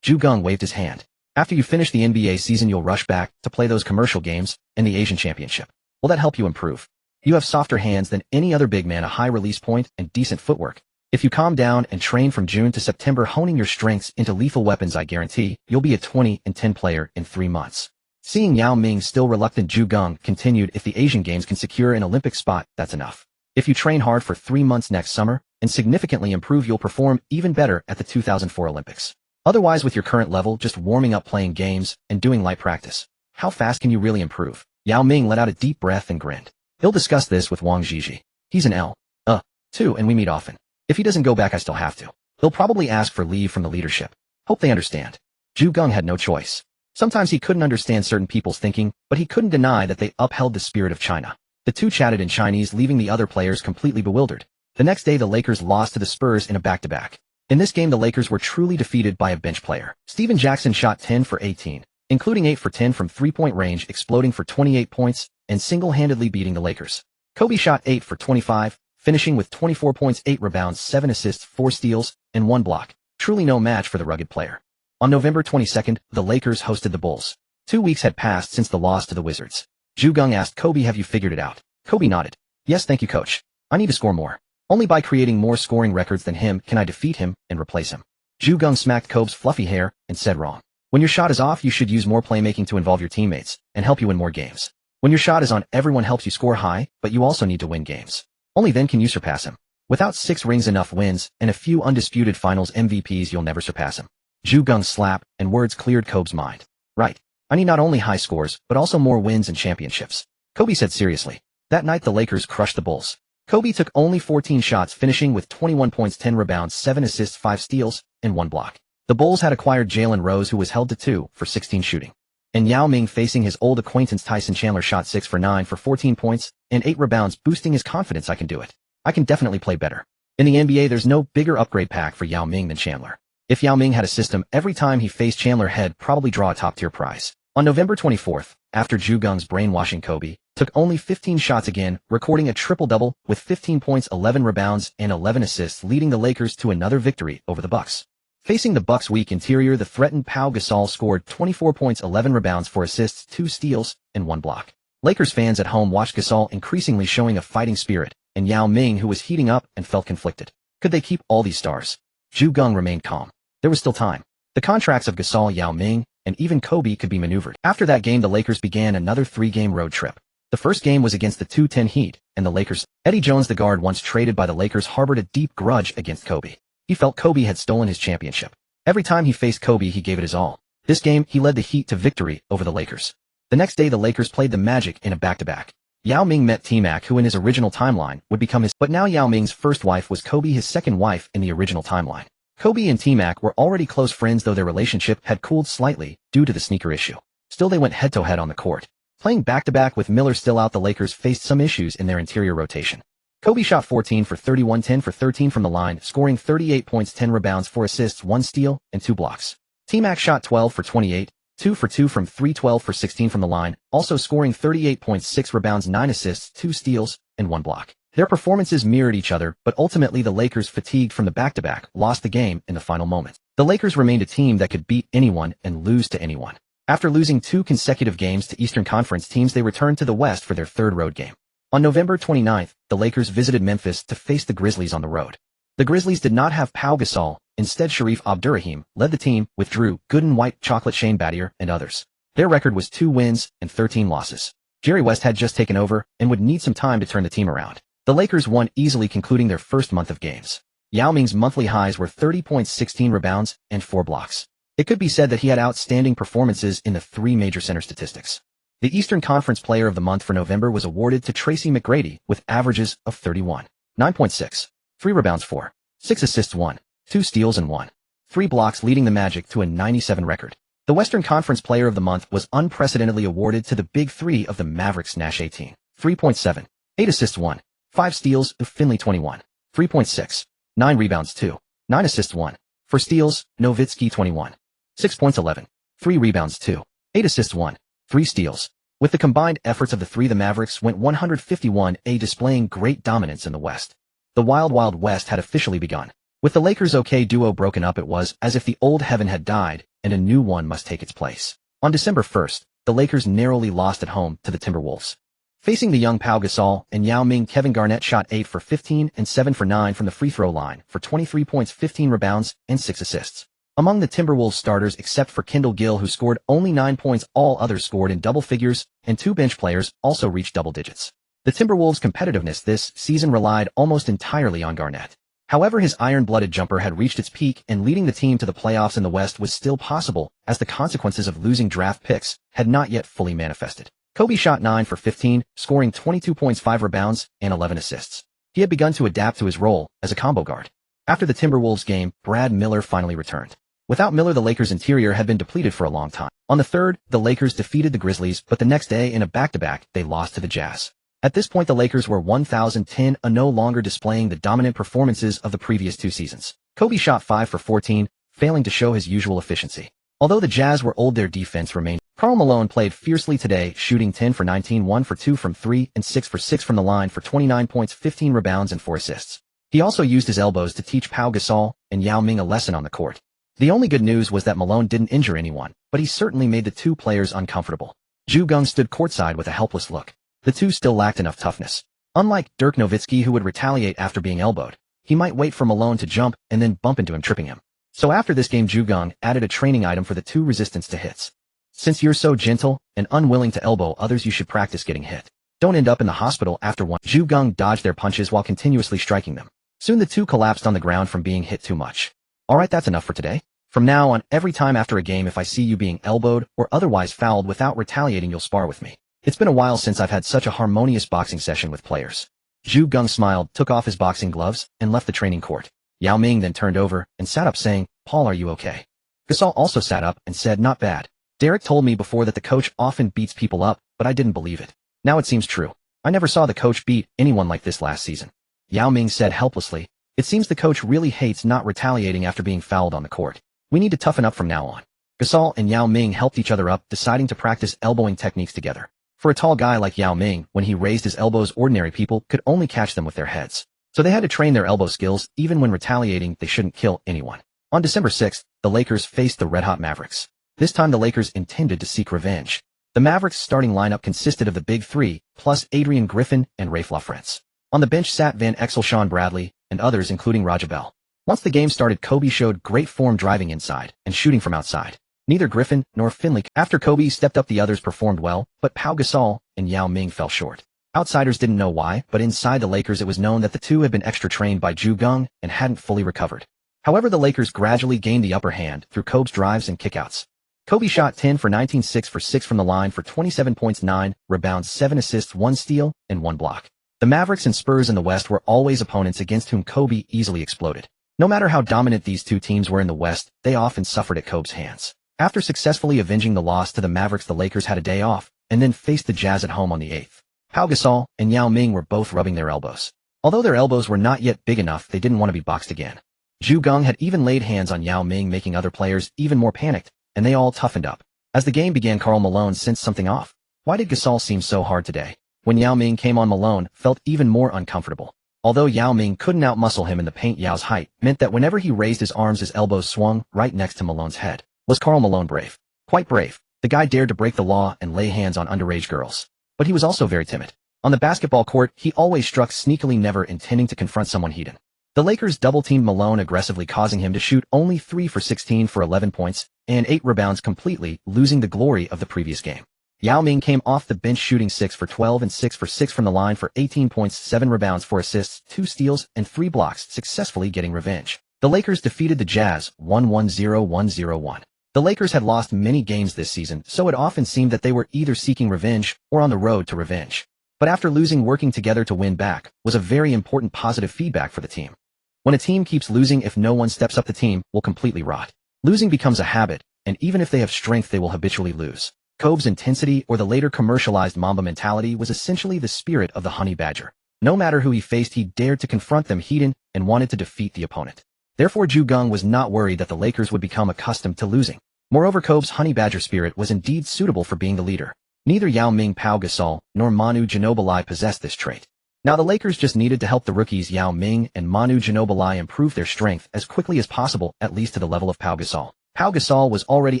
Geng waved his hand. "After you finish the NBA season you'll rush back to play those commercial games and the Asian Championship. Will that help you improve? You have softer hands than any other big man, a high release point, and decent footwork. If you calm down and train from June to September honing your strengths into lethal weapons, I guarantee you'll be a 20-10 player in 3 months." Seeing Yao Ming still reluctant, Geng continued, "If the Asian Games can secure an Olympic spot, that's enough. If you train hard for 3 months next summer and significantly improve, you'll perform even better at the 2004 Olympics. Otherwise, with your current level, just warming up, playing games, and doing light practice, how fast can you really improve?" Yao Ming let out a deep breath and grinned. "He'll discuss this with Wang Zhizhi. He's an L2 and we meet often. If he doesn't go back, I still have to. He'll probably ask for leave from the leadership. Hope they understand." Geng had no choice. Sometimes he couldn't understand certain people's thinking, but he couldn't deny that they upheld the spirit of China. The two chatted in Chinese, leaving the other players completely bewildered. The next day the Lakers lost to the Spurs in a back-to-back. In this game the Lakers were truly defeated by a bench player. Steven Jackson shot 10 for 18, including 8 for 10 from three-point range, exploding for 28 points, and single-handedly beating the Lakers. Kobe shot 8 for 25, finishing with 24 points, 8 rebounds, 7 assists, 4 steals, and 1 block. Truly no match for the rugged player. On November 22nd, the Lakers hosted the Bulls. 2 weeks had passed since the loss to the Wizards. Geng asked Kobe, "Have you figured it out?" Kobe nodded. "Yes, thank you, coach. I need to score more. Only by creating more scoring records than him can I defeat him and replace him." Geng smacked Kobe's fluffy hair and said, "Wrong. When your shot is off, you should use more playmaking to involve your teammates and help you win more games. When your shot is on, everyone helps you score high, but you also need to win games. Only then can you surpass him. Without 6 rings, enough wins, and a few undisputed finals MVPs, you'll never surpass him." Geng's slap and words cleared Kobe's mind. "Right. I need not only high scores, but also more wins and championships," Kobe said seriously. That night the Lakers crushed the Bulls. Kobe took only 14 shots, finishing with 21 points, 10 rebounds, 7 assists, 5 steals, and 1 block. The Bulls had acquired Jalen Rose, who was held to 2 for 16 shooting. And Yao Ming, facing his old acquaintance Tyson Chandler, shot 6 for 9 for 14 points and 8 rebounds, boosting his confidence. "I can do it. I can definitely play better." In the NBA there's no bigger upgrade pack for Yao Ming than Chandler. If Yao Ming had a system, every time he faced Chandler he'd probably draw a top-tier prize. On November 24th, after Geng's brainwashing, Kobe took only 15 shots again, recording a triple-double with 15 points, 11 rebounds, and 11 assists, leading the Lakers to another victory over the Bucks. Facing the Bucks' weak interior, the threatened Pau Gasol scored 24 points, 11 rebounds, 4 assists, 2 steals, and 1 block. Lakers fans at home watched Gasol increasingly showing a fighting spirit, and Yao Ming, who was heating up and felt conflicted. Could they keep all these stars? Geng remained calm. There was still time. The contracts of Gasol, Yao Ming, and even Kobe could be maneuvered. After that game the Lakers began another 3-game road trip. The first game was against the 2-10 Heat, and the Lakers. Eddie Jones, the guard once traded by the Lakers, harbored a deep grudge against Kobe. He felt Kobe had stolen his championship. Every time he faced Kobe he gave it his all. This game he led the Heat to victory over the Lakers. The next day the Lakers played the Magic in a back-to-back. Yao Ming met T-Mac, who in his original timeline would become his, but now Yao Ming's first wife was Kobe, his second wife in the original timeline. Kobe and T-Mac were already close friends, though their relationship had cooled slightly due to the sneaker issue. Still, they went head-to-head on the court. Playing back-to-back with Miller still out, the Lakers faced some issues in their interior rotation. Kobe shot 14 for 31, 10 for 13 from the line, scoring 38 points, 10 rebounds, 4 assists, 1 steal, and 2 blocks. T-Mac shot 12 for 28, 2 for 2 from 3, 12 for 16 from the line, also scoring 38 points, 6 rebounds, 9 assists, 2 steals, and 1 block. Their performances mirrored each other, but ultimately the Lakers, fatigued from the back-to-back, lost the game in the final moment. The Lakers remained a team that could beat anyone and lose to anyone. After losing 2 consecutive games to Eastern Conference teams, they returned to the West for their third road game. On November 29th, the Lakers visited Memphis to face the Grizzlies on the road. The Grizzlies did not have Pau Gasol. Instead, Sharif Abdurrahim led the team with Drew Gooden, White Chocolate, Shane Battier, and others. Their record was 2 wins and 13 losses. Jerry West had just taken over and would need some time to turn the team around. The Lakers won easily, concluding their first month of games. Yao Ming's monthly highs were 30 points, 16 rebounds, and 4 blocks. It could be said that he had outstanding performances in the 3 major center statistics. The Eastern Conference Player of the Month for November was awarded to Tracy McGrady with averages of 31, 9.6, 3 rebounds, 4, 6 assists, 1, 2 steals, and 1, 3 blocks, leading the Magic to a 97 record. The Western Conference Player of the Month was unprecedentedly awarded to the Big Three of the Mavericks: Nash 18, 3.7, 8 assists, 1, 5 steals, Finley 21, 3.6, 9 rebounds, 2, 9 assists, 1. For steals, Nowitzki 21, 6 points, 11, 3 rebounds, 2, 8 assists, 1, 3 steals. With the combined efforts of the three, the Mavericks went 151-A, displaying great dominance in the West. The Wild Wild West had officially begun. With the Lakers' OK duo broken up, it was as if the old heaven had died and a new one must take its place. On December 1st, the Lakers narrowly lost at home to the Timberwolves. Facing the young Pau Gasol and Yao Ming, Kevin Garnett shot 8 for 15 and 7 for 9 from the free throw line for 23 points, 15 rebounds, and 6 assists. Among the Timberwolves starters, except for Kendall Gill, who scored only 9 points, all others scored in double figures, and 2 bench players also reached double digits. The Timberwolves' competitiveness this season relied almost entirely on Garnett. However, his iron-blooded jumper had reached its peak, and leading the team to the playoffs in the West was still possible, as the consequences of losing draft picks had not yet fully manifested. Kobe shot 9 for 15, scoring 22 points, 5 rebounds, and 11 assists. He had begun to adapt to his role as a combo guard. After the Timberwolves game, Brad Miller finally returned. Without Miller, the Lakers' interior had been depleted for a long time. On the 3rd, the Lakers defeated the Grizzlies, but the next day, in a back-to-back, they lost to the Jazz. At this point, the Lakers were 1,010, no longer displaying the dominant performances of the previous 2 seasons. Kobe shot 5 for 14, failing to show his usual efficiency. Although the Jazz were old, their defense remained. Karl Malone played fiercely today, shooting 10 for 19, 1 for 2 from 3, and 6 for 6 from the line for 29 points, 15 rebounds, and 4 assists. He also used his elbows to teach Pau Gasol and Yao Ming a lesson on the court. The only good news was that Malone didn't injure anyone, but he certainly made the 2 players uncomfortable. Geng stood courtside with a helpless look. The 2 still lacked enough toughness. Unlike Dirk Nowitzki, who would retaliate after being elbowed, he might wait for Malone to jump and then bump into him, tripping him. So after this game, Geng added a training item for the 2: resistance to hits. Since you're so gentle and unwilling to elbow others, you should practice getting hit. Don't end up in the hospital after one. Geng dodged their punches while continuously striking them. Soon the 2 collapsed on the ground from being hit too much. Alright, that's enough for today. From now on, every time after a game, if I see you being elbowed or otherwise fouled without retaliating, you'll spar with me. It's been a while since I've had such a harmonious boxing session with players. Geng smiled, took off his boxing gloves, and left the training court. Yao Ming then turned over and sat up, saying, "Paul, are you okay?" Gasol also sat up and said, "Not bad. Derek told me before that the coach often beats people up, but I didn't believe it. Now it seems true. I never saw the coach beat anyone like this last season." Yao Ming said helplessly, "It seems the coach really hates not retaliating after being fouled on the court. We need to toughen up from now on." Gasol and Yao Ming helped each other up, deciding to practice elbowing techniques together. For a tall guy like Yao Ming, when he raised his elbows, ordinary people could only catch them with their heads. So they had to train their elbow skills. Even when retaliating, they shouldn't kill anyone. On December 6th, the Lakers faced the red-hot Mavericks. This time the Lakers intended to seek revenge. The Mavericks' starting lineup consisted of the Big Three, plus Adrian Griffin and Raef LaFrentz. On the bench sat Van Exel, Sean Bradley, and others including Raja Bell. Once the game started, Kobe showed great form driving inside and shooting from outside. Neither Griffin nor Finley. After Kobe stepped up, the others performed well, but Pau Gasol and Yao Ming fell short. Outsiders didn't know why, but inside the Lakers it was known that the 2 had been extra trained by Geng and hadn't fully recovered. However, the Lakers gradually gained the upper hand through Kobe's drives and kickouts. Kobe shot 10 for 19, 6 for 6 from the line for 27 points, 9 rebounds, 7 assists, 1 steal, and 1 block. The Mavericks and Spurs in the West were always opponents against whom Kobe easily exploded. No matter how dominant these 2 teams were in the West, they often suffered at Kobe's hands. After successfully avenging the loss to the Mavericks, the Lakers had a day off, and then faced the Jazz at home on the 8th. Pau Gasol and Yao Ming were both rubbing their elbows. Although their elbows were not yet big enough, they didn't want to be boxed again. Geng had even laid hands on Yao Ming, making other players even more panicked, and they all toughened up. As the game began, Karl Malone sensed something off. Why did Gasol seem so hard today? When Yao Ming came on, Malone felt even more uncomfortable. Although Yao Ming couldn't outmuscle him in the paint, Yao's height meant that whenever he raised his arms, his elbows swung right next to Malone's head. Was Karl Malone brave? Quite brave. The guy dared to break the law and lay hands on underage girls. But he was also very timid. On the basketball court, he always struck sneakily, never intending to confront someone heated. The Lakers double-teamed Malone aggressively, causing him to shoot only 3 for 16 for 11 points and 8 rebounds, completely losing the glory of the previous game. Yao Ming came off the bench shooting 6 for 12 and 6 for 6 from the line for 18 points, 7 rebounds, 4 assists, 2 steals, and 3 blocks, successfully getting revenge. The Lakers defeated the Jazz 1-1-0-1-0-1. The Lakers had lost many games this season, so it often seemed that they were either seeking revenge or on the road to revenge. But after losing, working together to win back was a very important positive feedback for the team. When a team keeps losing, if no one steps up, the team will completely rot. Losing becomes a habit, and even if they have strength, they will habitually lose. Kobe's intensity, or the later commercialized Mamba mentality, was essentially the spirit of the Honey Badger. No matter who he faced, he dared to confront them heated and wanted to defeat the opponent. Therefore, Geng was not worried that the Lakers would become accustomed to losing. Moreover, Kobe's Honey Badger spirit was indeed suitable for being the leader. Neither Yao Ming, Pau Gasol, nor Manu Ginobili possessed this trait. Now the Lakers just needed to help the rookies Yao Ming and Manu Ginobili improve their strength as quickly as possible, at least to the level of Pau Gasol. Pau Gasol was already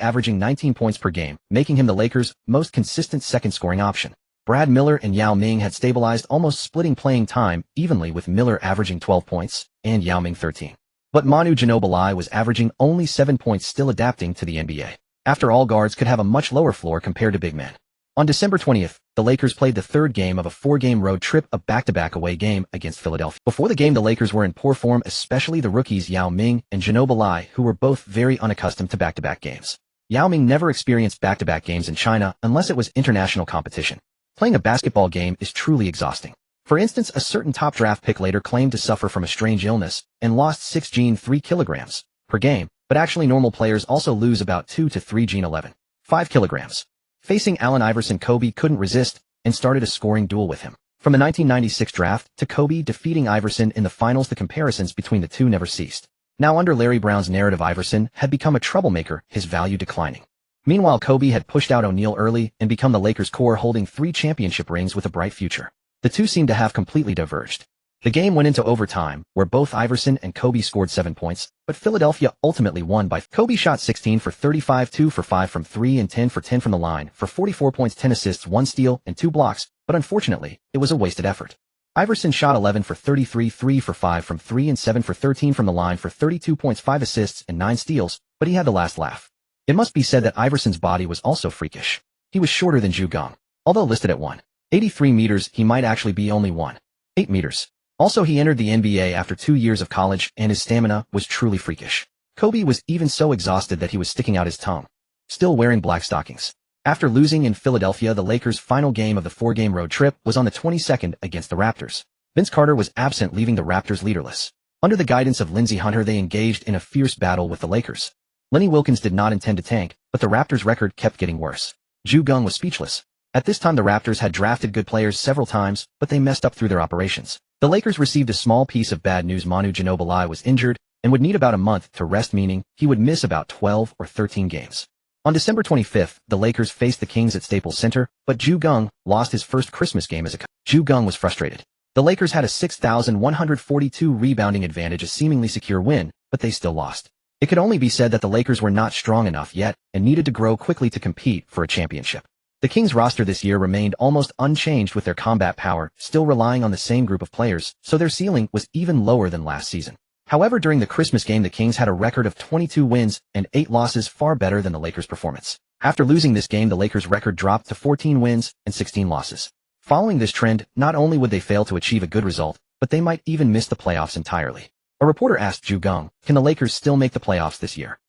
averaging 19 points per game, making him the Lakers' most consistent second scoring option. Brad Miller and Yao Ming had stabilized, almost splitting playing time evenly, with Miller averaging 12 points and Yao Ming 13. But Manu Ginobili was averaging only 7 points, still adapting to the NBA. After all, guards could have a much lower floor compared to big men. On December 20th, the Lakers played the third game of a 4-game road trip, a back-to-back away game against Philadelphia. Before the game, the Lakers were in poor form, especially the rookies Yao Ming and Ginobili, who were both very unaccustomed to back-to-back games. Yao Ming never experienced back-to-back games in China unless it was international competition. Playing a basketball game is truly exhausting. For instance, a certain top draft pick later claimed to suffer from a strange illness and lost 6 Gene 3 kilograms per game, but actually normal players also lose about 2 to 3 Gene 11, 5 kilograms. Facing Allen Iverson, Kobe couldn't resist and started a scoring duel with him. From the 1996 draft to Kobe defeating Iverson in the finals, the comparisons between the two never ceased. Now under Larry Brown's narrative, Iverson had become a troublemaker, his value declining. Meanwhile, Kobe had pushed out O'Neal early and become the Lakers' core, holding 3 championship rings with a bright future. The two seemed to have completely diverged. The game went into overtime, where both Iverson and Kobe scored 7 points, but Philadelphia ultimately won by Kobe shot 16 for 35, 2 for 5 from 3 and 10 for 10 from the line for 44 points, 10 assists, 1 steal, and 2 blocks, but unfortunately, it was a wasted effort. Iverson shot 11 for 33, 3 for 5 from 3 and 7 for 13 from the line for 32 points, 5 assists, and 9 steals, but he had the last laugh. It must be said that Iverson's body was also freakish. He was shorter than Geng. Although listed at 1.83 meters, he might actually be only 1.8 meters. Also, he entered the NBA after 2 years of college, and his stamina was truly freakish. Kobe was even so exhausted that he was sticking out his tongue, still wearing black stockings. After losing in Philadelphia, the Lakers' final game of the 4-game road trip was on the 22nd against the Raptors. Vince Carter was absent, leaving the Raptors leaderless. Under the guidance of Lindsey Hunter, they engaged in a fierce battle with the Lakers. Lenny Wilkins did not intend to tank, but the Raptors' record kept getting worse. Geng was speechless. At this time, the Raptors had drafted good players several times, but they messed up through their operations. The Lakers received a small piece of bad news. Manu Ginobili was injured and would need about a month to rest, meaning he would miss about 12 or 13 games. On December 25th, the Lakers faced the Kings at Staples Center, but Geng lost his first Christmas game as a coach. Geng was frustrated. The Lakers had a 6,142 rebounding advantage, a seemingly secure win, but they still lost. It could only be said that the Lakers were not strong enough yet and needed to grow quickly to compete for a championship. The Kings' roster this year remained almost unchanged, with their combat power still relying on the same group of players, so their ceiling was even lower than last season. However, during the Christmas game, the Kings had a record of 22 wins and 8 losses, far better than the Lakers' performance. After losing this game, the Lakers' record dropped to 14 wins and 16 losses. Following this trend, not only would they fail to achieve a good result, but they might even miss the playoffs entirely. A reporter asked Geng, "Can the Lakers still make the playoffs this year?"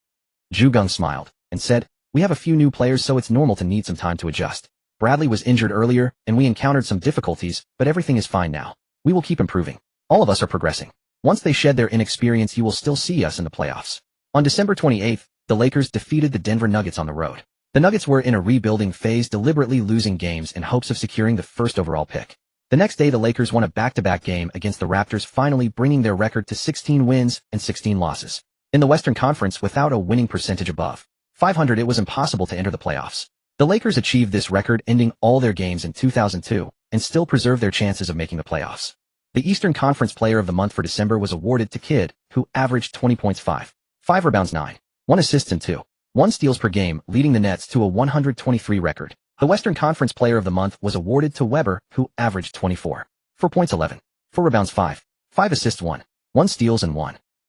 Geng smiled and said, "We have a few new players, so it's normal to need some time to adjust. Bradley was injured earlier, and we encountered some difficulties, but everything is fine now. We will keep improving. All of us are progressing. Once they shed their inexperience, you will still see us in the playoffs." On December 28th, the Lakers defeated the Denver Nuggets on the road. The Nuggets were in a rebuilding phase, deliberately losing games in hopes of securing the first overall pick. The next day, the Lakers won a back-to-back game against the Raptors, finally bringing their record to 16 wins and 16 losses. In the Western Conference, without a winning percentage above .500, it was impossible to enter the playoffs. The Lakers achieved this record, ending all their games in 2002, and still preserve their chances of making the playoffs. The Eastern Conference Player of the Month for December was awarded to Kidd, who averaged 20 points, 5 rebounds, 9, 1 assist, and 2 1 steals per game, leading the Nets to a 123 record. The Western Conference Player of the Month was awarded to Weber, who averaged 24. 4 points 11. 4 rebounds 5. 5 assists 1 steals and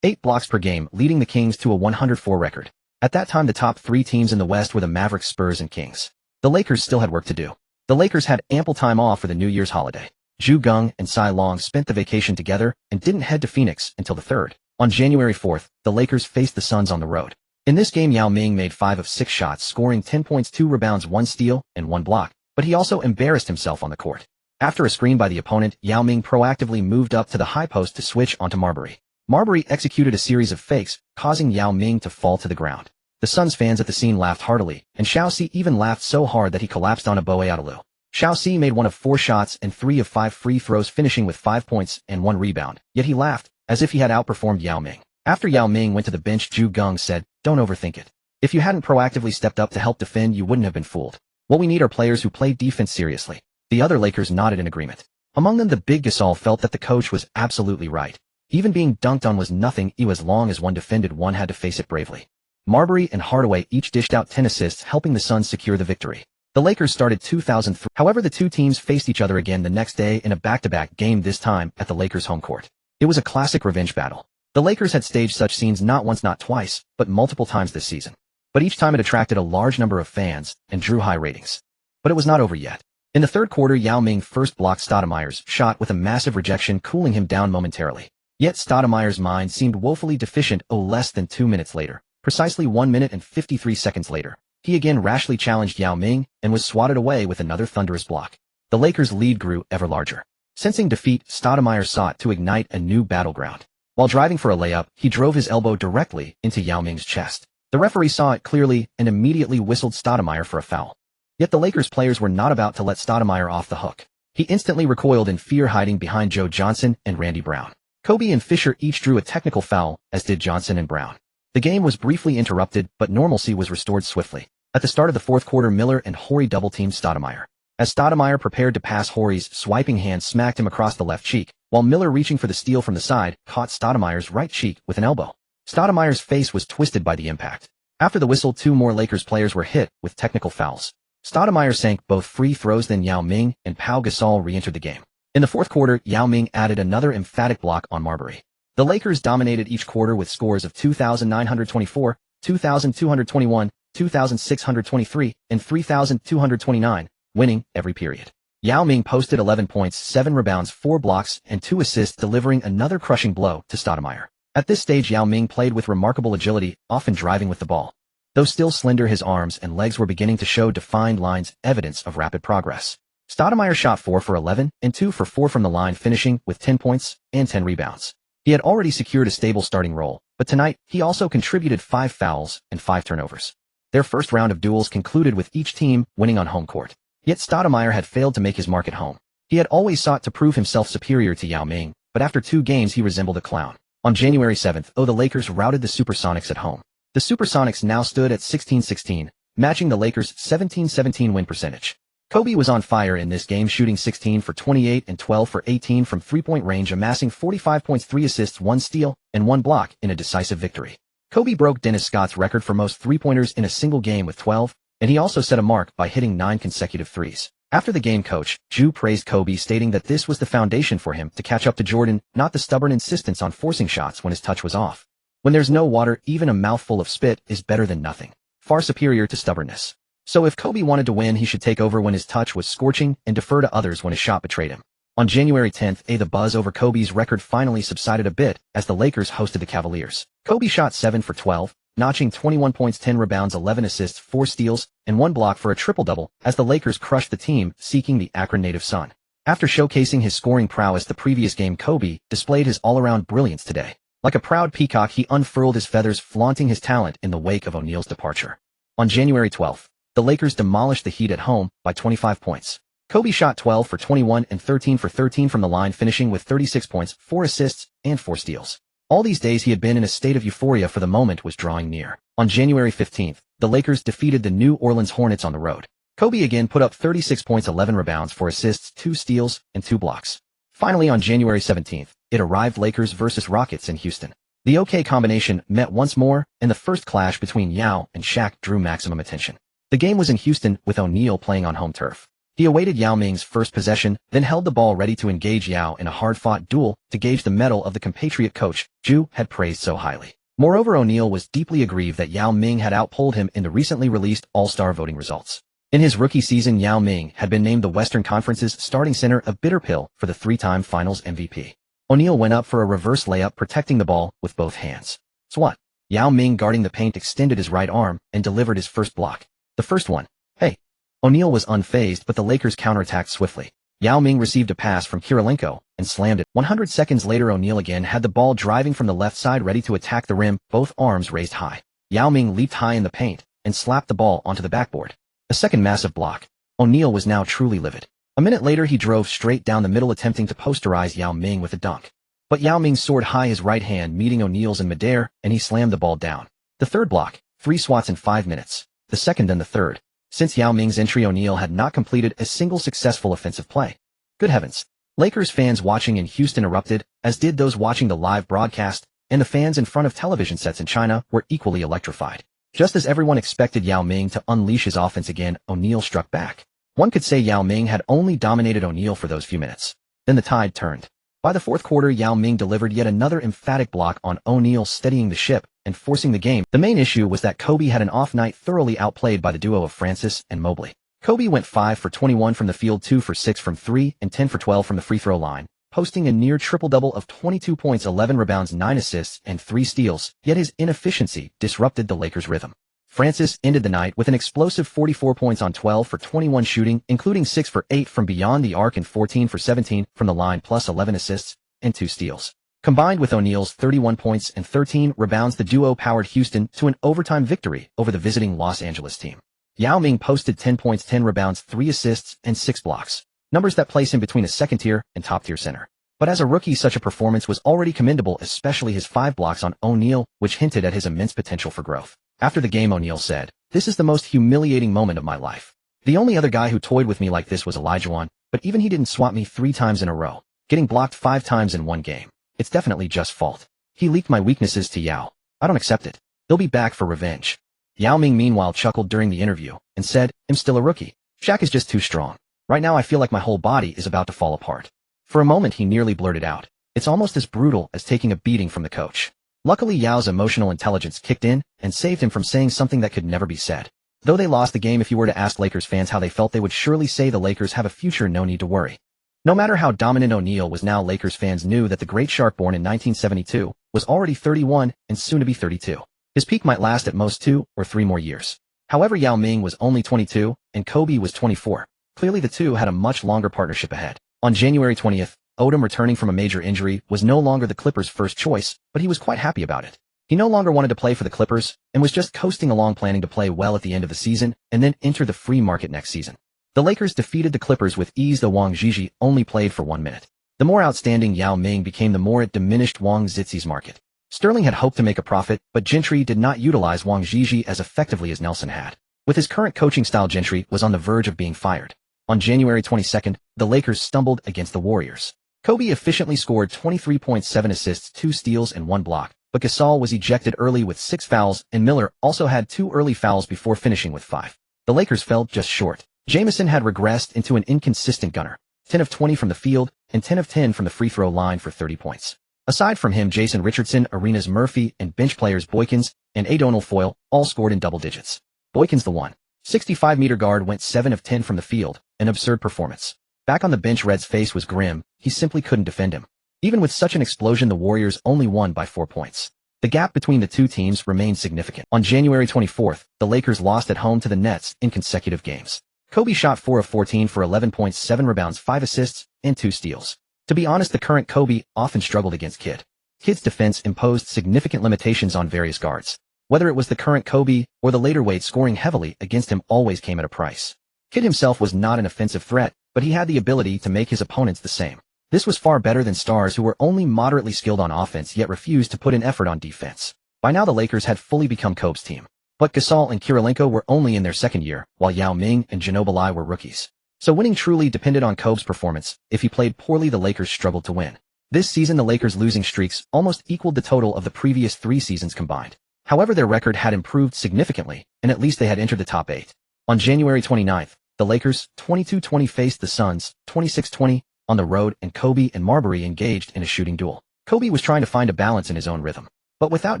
8 blocks per game, leading the Kings to a 104 record. At that time the top 3 teams in the West were the Mavericks, Spurs, and Kings. The Lakers still had work to do. The Lakers had ample time off for the New Year's holiday. Geng and Cy Long spent the vacation together and didn't head to Phoenix until the 3rd. On January 4th, the Lakers faced the Suns on the road. In this game Yao Ming made 5 of 6 shots, scoring 10 points, 2 rebounds, 1 steal, and 1 block, but he also embarrassed himself on the court. After a screen by the opponent, Yao Ming proactively moved up to the high post to switch onto Marbury. Marbury executed a series of fakes, causing Yao Ming to fall to the ground. The Suns fans at the scene laughed heartily, and Xiaoxi even laughed so hard that he collapsed on a Boeatalu. Xiaoxi made 1 of 4 shots and 3 of 5 free throws, finishing with 5 points and 1 rebound, yet he laughed, as if he had outperformed Yao Ming. After Yao Ming went to the bench, Geng said, "Don't overthink it. If you hadn't proactively stepped up to help defend, you wouldn't have been fooled. What we need are players who play defense seriously." The other Lakers nodded in agreement. Among them, the big Gasol felt that the coach was absolutely right. Even being dunked on was nothing, as long as one defended, one had to face it bravely. Marbury and Hardaway each dished out 10 assists, helping the Suns secure the victory. The Lakers started 2003. However, the two teams faced each other again the next day in a back-to-back game, this time at the Lakers' home court. It was a classic revenge battle. The Lakers had staged such scenes not once, not twice, but multiple times this season. But each time it attracted a large number of fans and drew high ratings. But it was not over yet. In the 3rd quarter, Yao Ming first blocked Stoudemire's shot with a massive rejection, cooling him down momentarily. Yet Stoudemire's mind seemed woefully deficient. Less than 2 minutes later, precisely 1 minute and 53 seconds later, he again rashly challenged Yao Ming and was swatted away with another thunderous block. The Lakers' lead grew ever larger. Sensing defeat, Stoudemire sought to ignite a new battleground. While driving for a layup, he drove his elbow directly into Yao Ming's chest. The referee saw it clearly and immediately whistled Stoudemire for a foul. Yet the Lakers players were not about to let Stoudemire off the hook. He instantly recoiled in fear, hiding behind Joe Johnson and Randy Brown. Kobe and Fisher each drew a technical foul, as did Johnson and Brown. The game was briefly interrupted, but normalcy was restored swiftly. At the start of the 4th quarter, Miller and Horry double-teamed Stoudemire. As Stoudemire prepared to pass, Horry's swiping hand smacked him across the left cheek, while Miller, reaching for the steal from the side, caught Stoudemire's right cheek with an elbow. Stoudemire's face was twisted by the impact. After the whistle, 2 more Lakers players were hit with technical fouls. Stoudemire sank both free throws, then Yao Ming and Pau Gasol re-entered the game. In the 4th quarter, Yao Ming added another emphatic block on Marbury. The Lakers dominated each quarter with scores of 2,924, 2,221, 2,623, and 3,229, winning every period. Yao Ming posted 11 points, 7 rebounds, 4 blocks, and 2 assists, delivering another crushing blow to Stoudemire. At this stage, Yao Ming played with remarkable agility, often driving with the ball. Though still slender, his arms and legs were beginning to show defined lines, evidence of rapid progress. Stoudemire shot 4 for 11 and 2 for 4 from the line, finishing with 10 points and 10 rebounds. He had already secured a stable starting role, but tonight he also contributed 5 fouls and 5 turnovers. Their first round of duels concluded with each team winning on home court. Yet Stoudemire had failed to make his mark at home. He had always sought to prove himself superior to Yao Ming, but after 2 games he resembled a clown. On January 7th, the Lakers routed the Supersonics at home. The Supersonics now stood at 16-16, matching the Lakers' 17-17 win percentage. Kobe was on fire in this game, shooting 16 for 28 and 12 for 18 from three-point range, amassing 45 points, 3 assists, 1 steal, and 1 block in a decisive victory. Kobe broke Dennis Scott's record for most three-pointers in a single game with 12, and he also set a mark by hitting 9 consecutive threes. After the game, Coach Ju praised Kobe, stating that this was the foundation for him to catch up to Jordan, not the stubborn insistence on forcing shots when his touch was off. When there's no water, even a mouthful of spit is better than nothing, far superior to stubbornness. So if Kobe wanted to win, he should take over when his touch was scorching and defer to others when his shot betrayed him. On January 10th, the buzz over Kobe's record finally subsided a bit as the Lakers hosted the Cavaliers. Kobe shot 7 for 12, notching 21 points, 10 rebounds, 11 assists, 4 steals, and 1 block for a triple-double as the Lakers crushed the team seeking the Akron native sun. After showcasing his scoring prowess the previous game, Kobe displayed his all-around brilliance today. Like a proud peacock, he unfurled his feathers, flaunting his talent in the wake of O'Neal's departure. On January 12th, the Lakers demolished the Heat at home by 25 points. Kobe shot 12 for 21 and 13 for 13 from the line, finishing with 36 points, 4 assists, and 4 steals. All these days he had been in a state of euphoria, for the moment was drawing near. On January 15th, the Lakers defeated the New Orleans Hornets on the road. Kobe again put up 36 points, 11 rebounds, 4 assists, 2 steals, and 2 blocks. Finally, on January 17th, it arrived: Lakers versus Rockets in Houston. The OK combination met once more, and the first clash between Yao and Shaq drew maximum attention. The game was in Houston, with O'Neal playing on home turf. He awaited Yao Ming's first possession, then held the ball ready to engage Yao in a hard-fought duel to gauge the mettle of the compatriot coach Ju had praised so highly. Moreover, O'Neal was deeply aggrieved that Yao Ming had outpolled him in the recently released All-Star voting results. In his rookie season, Yao Ming had been named the Western Conference's starting center, a bitter pill for the three-time Finals MVP. O'Neal went up for a reverse layup, protecting the ball with both hands. Swat. Yao Ming, guarding the paint, extended his right arm and delivered his first block. The first one. Hey. O'Neal was unfazed, but the Lakers counterattacked swiftly. Yao Ming received a pass from Kirilenko and slammed it. 100 seconds later, O'Neal again had the ball, driving from the left side, ready to attack the rim, both arms raised high. Yao Ming leaped high in the paint and slapped the ball onto the backboard. A second massive block. O'Neal was now truly livid. A minute later, he drove straight down the middle, attempting to posterize Yao Ming with a dunk. But Yao Ming soared high, his right hand meeting O'Neal's in midair, and he slammed the ball down. The third block. 3 swats in 5 minutes. The second, then the third. Since Yao Ming's entry, O'Neal had not completed a single successful offensive play. Good heavens. Lakers fans watching in Houston erupted, as did those watching the live broadcast, and the fans in front of television sets in China were equally electrified. Just as everyone expected Yao Ming to unleash his offense again, O'Neal struck back. One could say Yao Ming had only dominated O'Neal for those few minutes. Then the tide turned. By the fourth quarter, Yao Ming delivered yet another emphatic block on O'Neal, steadying the ship and forcing the game. The main issue was that Kobe had an off night, thoroughly outplayed by the duo of Francis and Mobley. Kobe went 5 for 21 from the field, 2 for 6 from 3, and 10 for 12 from the free throw line, posting a near triple-double of 22 points, 11 rebounds, 9 assists, and 3 steals, yet his inefficiency disrupted the Lakers' rhythm. Francis ended the night with an explosive 44 points on 12 for 21 shooting, including 6 for 8 from beyond the arc and 14 for 17 from the line, plus 11 assists and 2 steals. Combined with O'Neal's 31 points and 13 rebounds, the duo powered Houston to an overtime victory over the visiting Los Angeles team. Yao Ming posted 10 points, 10 rebounds, 3 assists, and 6 blocks, numbers that place him between a second-tier and top-tier center. But as a rookie, such a performance was already commendable, especially his 5 blocks on O'Neal, which hinted at his immense potential for growth. After the game, O'Neal said, "This is the most humiliating moment of my life. The only other guy who toyed with me like this was Olajuwon, but even he didn't swat me 3 times in a row, getting blocked 5 times in one game. It's definitely just fault. He leaked my weaknesses to Yao. I don't accept it. He'll be back for revenge." Yao Ming meanwhile chuckled during the interview and said, "I'm still a rookie. Shaq is just too strong. Right now I feel like my whole body is about to fall apart." For a moment he nearly blurted out, "It's almost as brutal as taking a beating from the coach." Luckily, Yao's emotional intelligence kicked in and saved him from saying something that could never be said. Though they lost the game, if you were to ask Lakers fans how they felt, they would surely say the Lakers have a future, no need to worry. No matter how dominant O'Neal was now, Lakers fans knew that the great shark, born in 1972, was already 31 and soon to be 32. His peak might last at most 2 or 3 more years. However, Yao Ming was only 22 and Kobe was 24. Clearly the two had a much longer partnership ahead. On January 20th, Odom, returning from a major injury, was no longer the Clippers' first choice, but he was quite happy about it. He no longer wanted to play for the Clippers and was just coasting along, planning to play well at the end of the season and then enter the free market next season. The Lakers defeated the Clippers with ease, though Wang Zhizhi only played for 1 minute. The more outstanding Yao Ming became, the more it diminished Wang Zhizhi's market. Sterling had hoped to make a profit, but Gentry did not utilize Wang Zhizhi as effectively as Nelson had. With his current coaching style, Gentry was on the verge of being fired. On January 22nd, the Lakers stumbled against the Warriors. Kobe efficiently scored 23.7 assists, 2 steals, and 1 block, but Gasol was ejected early with 6 fouls, and Miller also had 2 early fouls before finishing with 5. The Lakers fell just short. Jamison had regressed into an inconsistent gunner, 10 of 20 from the field and 10 of 10 from the free throw line for 30 points. Aside from him, Jason Richardson, Arenas Murphy, and bench players Boykins and Adonal Foyle all scored in double digits. Boykins, the 165-meter guard, went 7 of 10 from the field, an absurd performance. Back on the bench, Red's face was grim. He simply couldn't defend him. Even with such an explosion, the Warriors only won by 4 points. The gap between the two teams remained significant. On January 24th, the Lakers lost at home to the Nets in consecutive games. Kobe shot 4 of 14 for 11 points, 7 rebounds, 5 assists, and 2 steals. To be honest, the current Kobe often struggled against Kid's defense imposed significant limitations on various guards. Whether it was the current Kobe or the later Wade, scoring heavily against him always came at a price. Kid himself was not an offensive threat, but he had the ability to make his opponents the same. This was far better than stars who were only moderately skilled on offense yet refused to put in effort on defense. By now the Lakers had fully become Kobe's team. But Gasol and Kirilenko were only in their second year, while Yao Ming and Ginobili were rookies. So winning truly depended on Kobe's performance. If he played poorly, the Lakers struggled to win. This season the Lakers' losing streaks almost equaled the total of the previous 3 seasons combined. However, their record had improved significantly, and at least they had entered the top 8. On January 29th, the Lakers 22-20 faced the Suns 26-20 on the road, and Kobe and Marbury engaged in a shooting duel. Kobe was trying to find a balance in his own rhythm. But without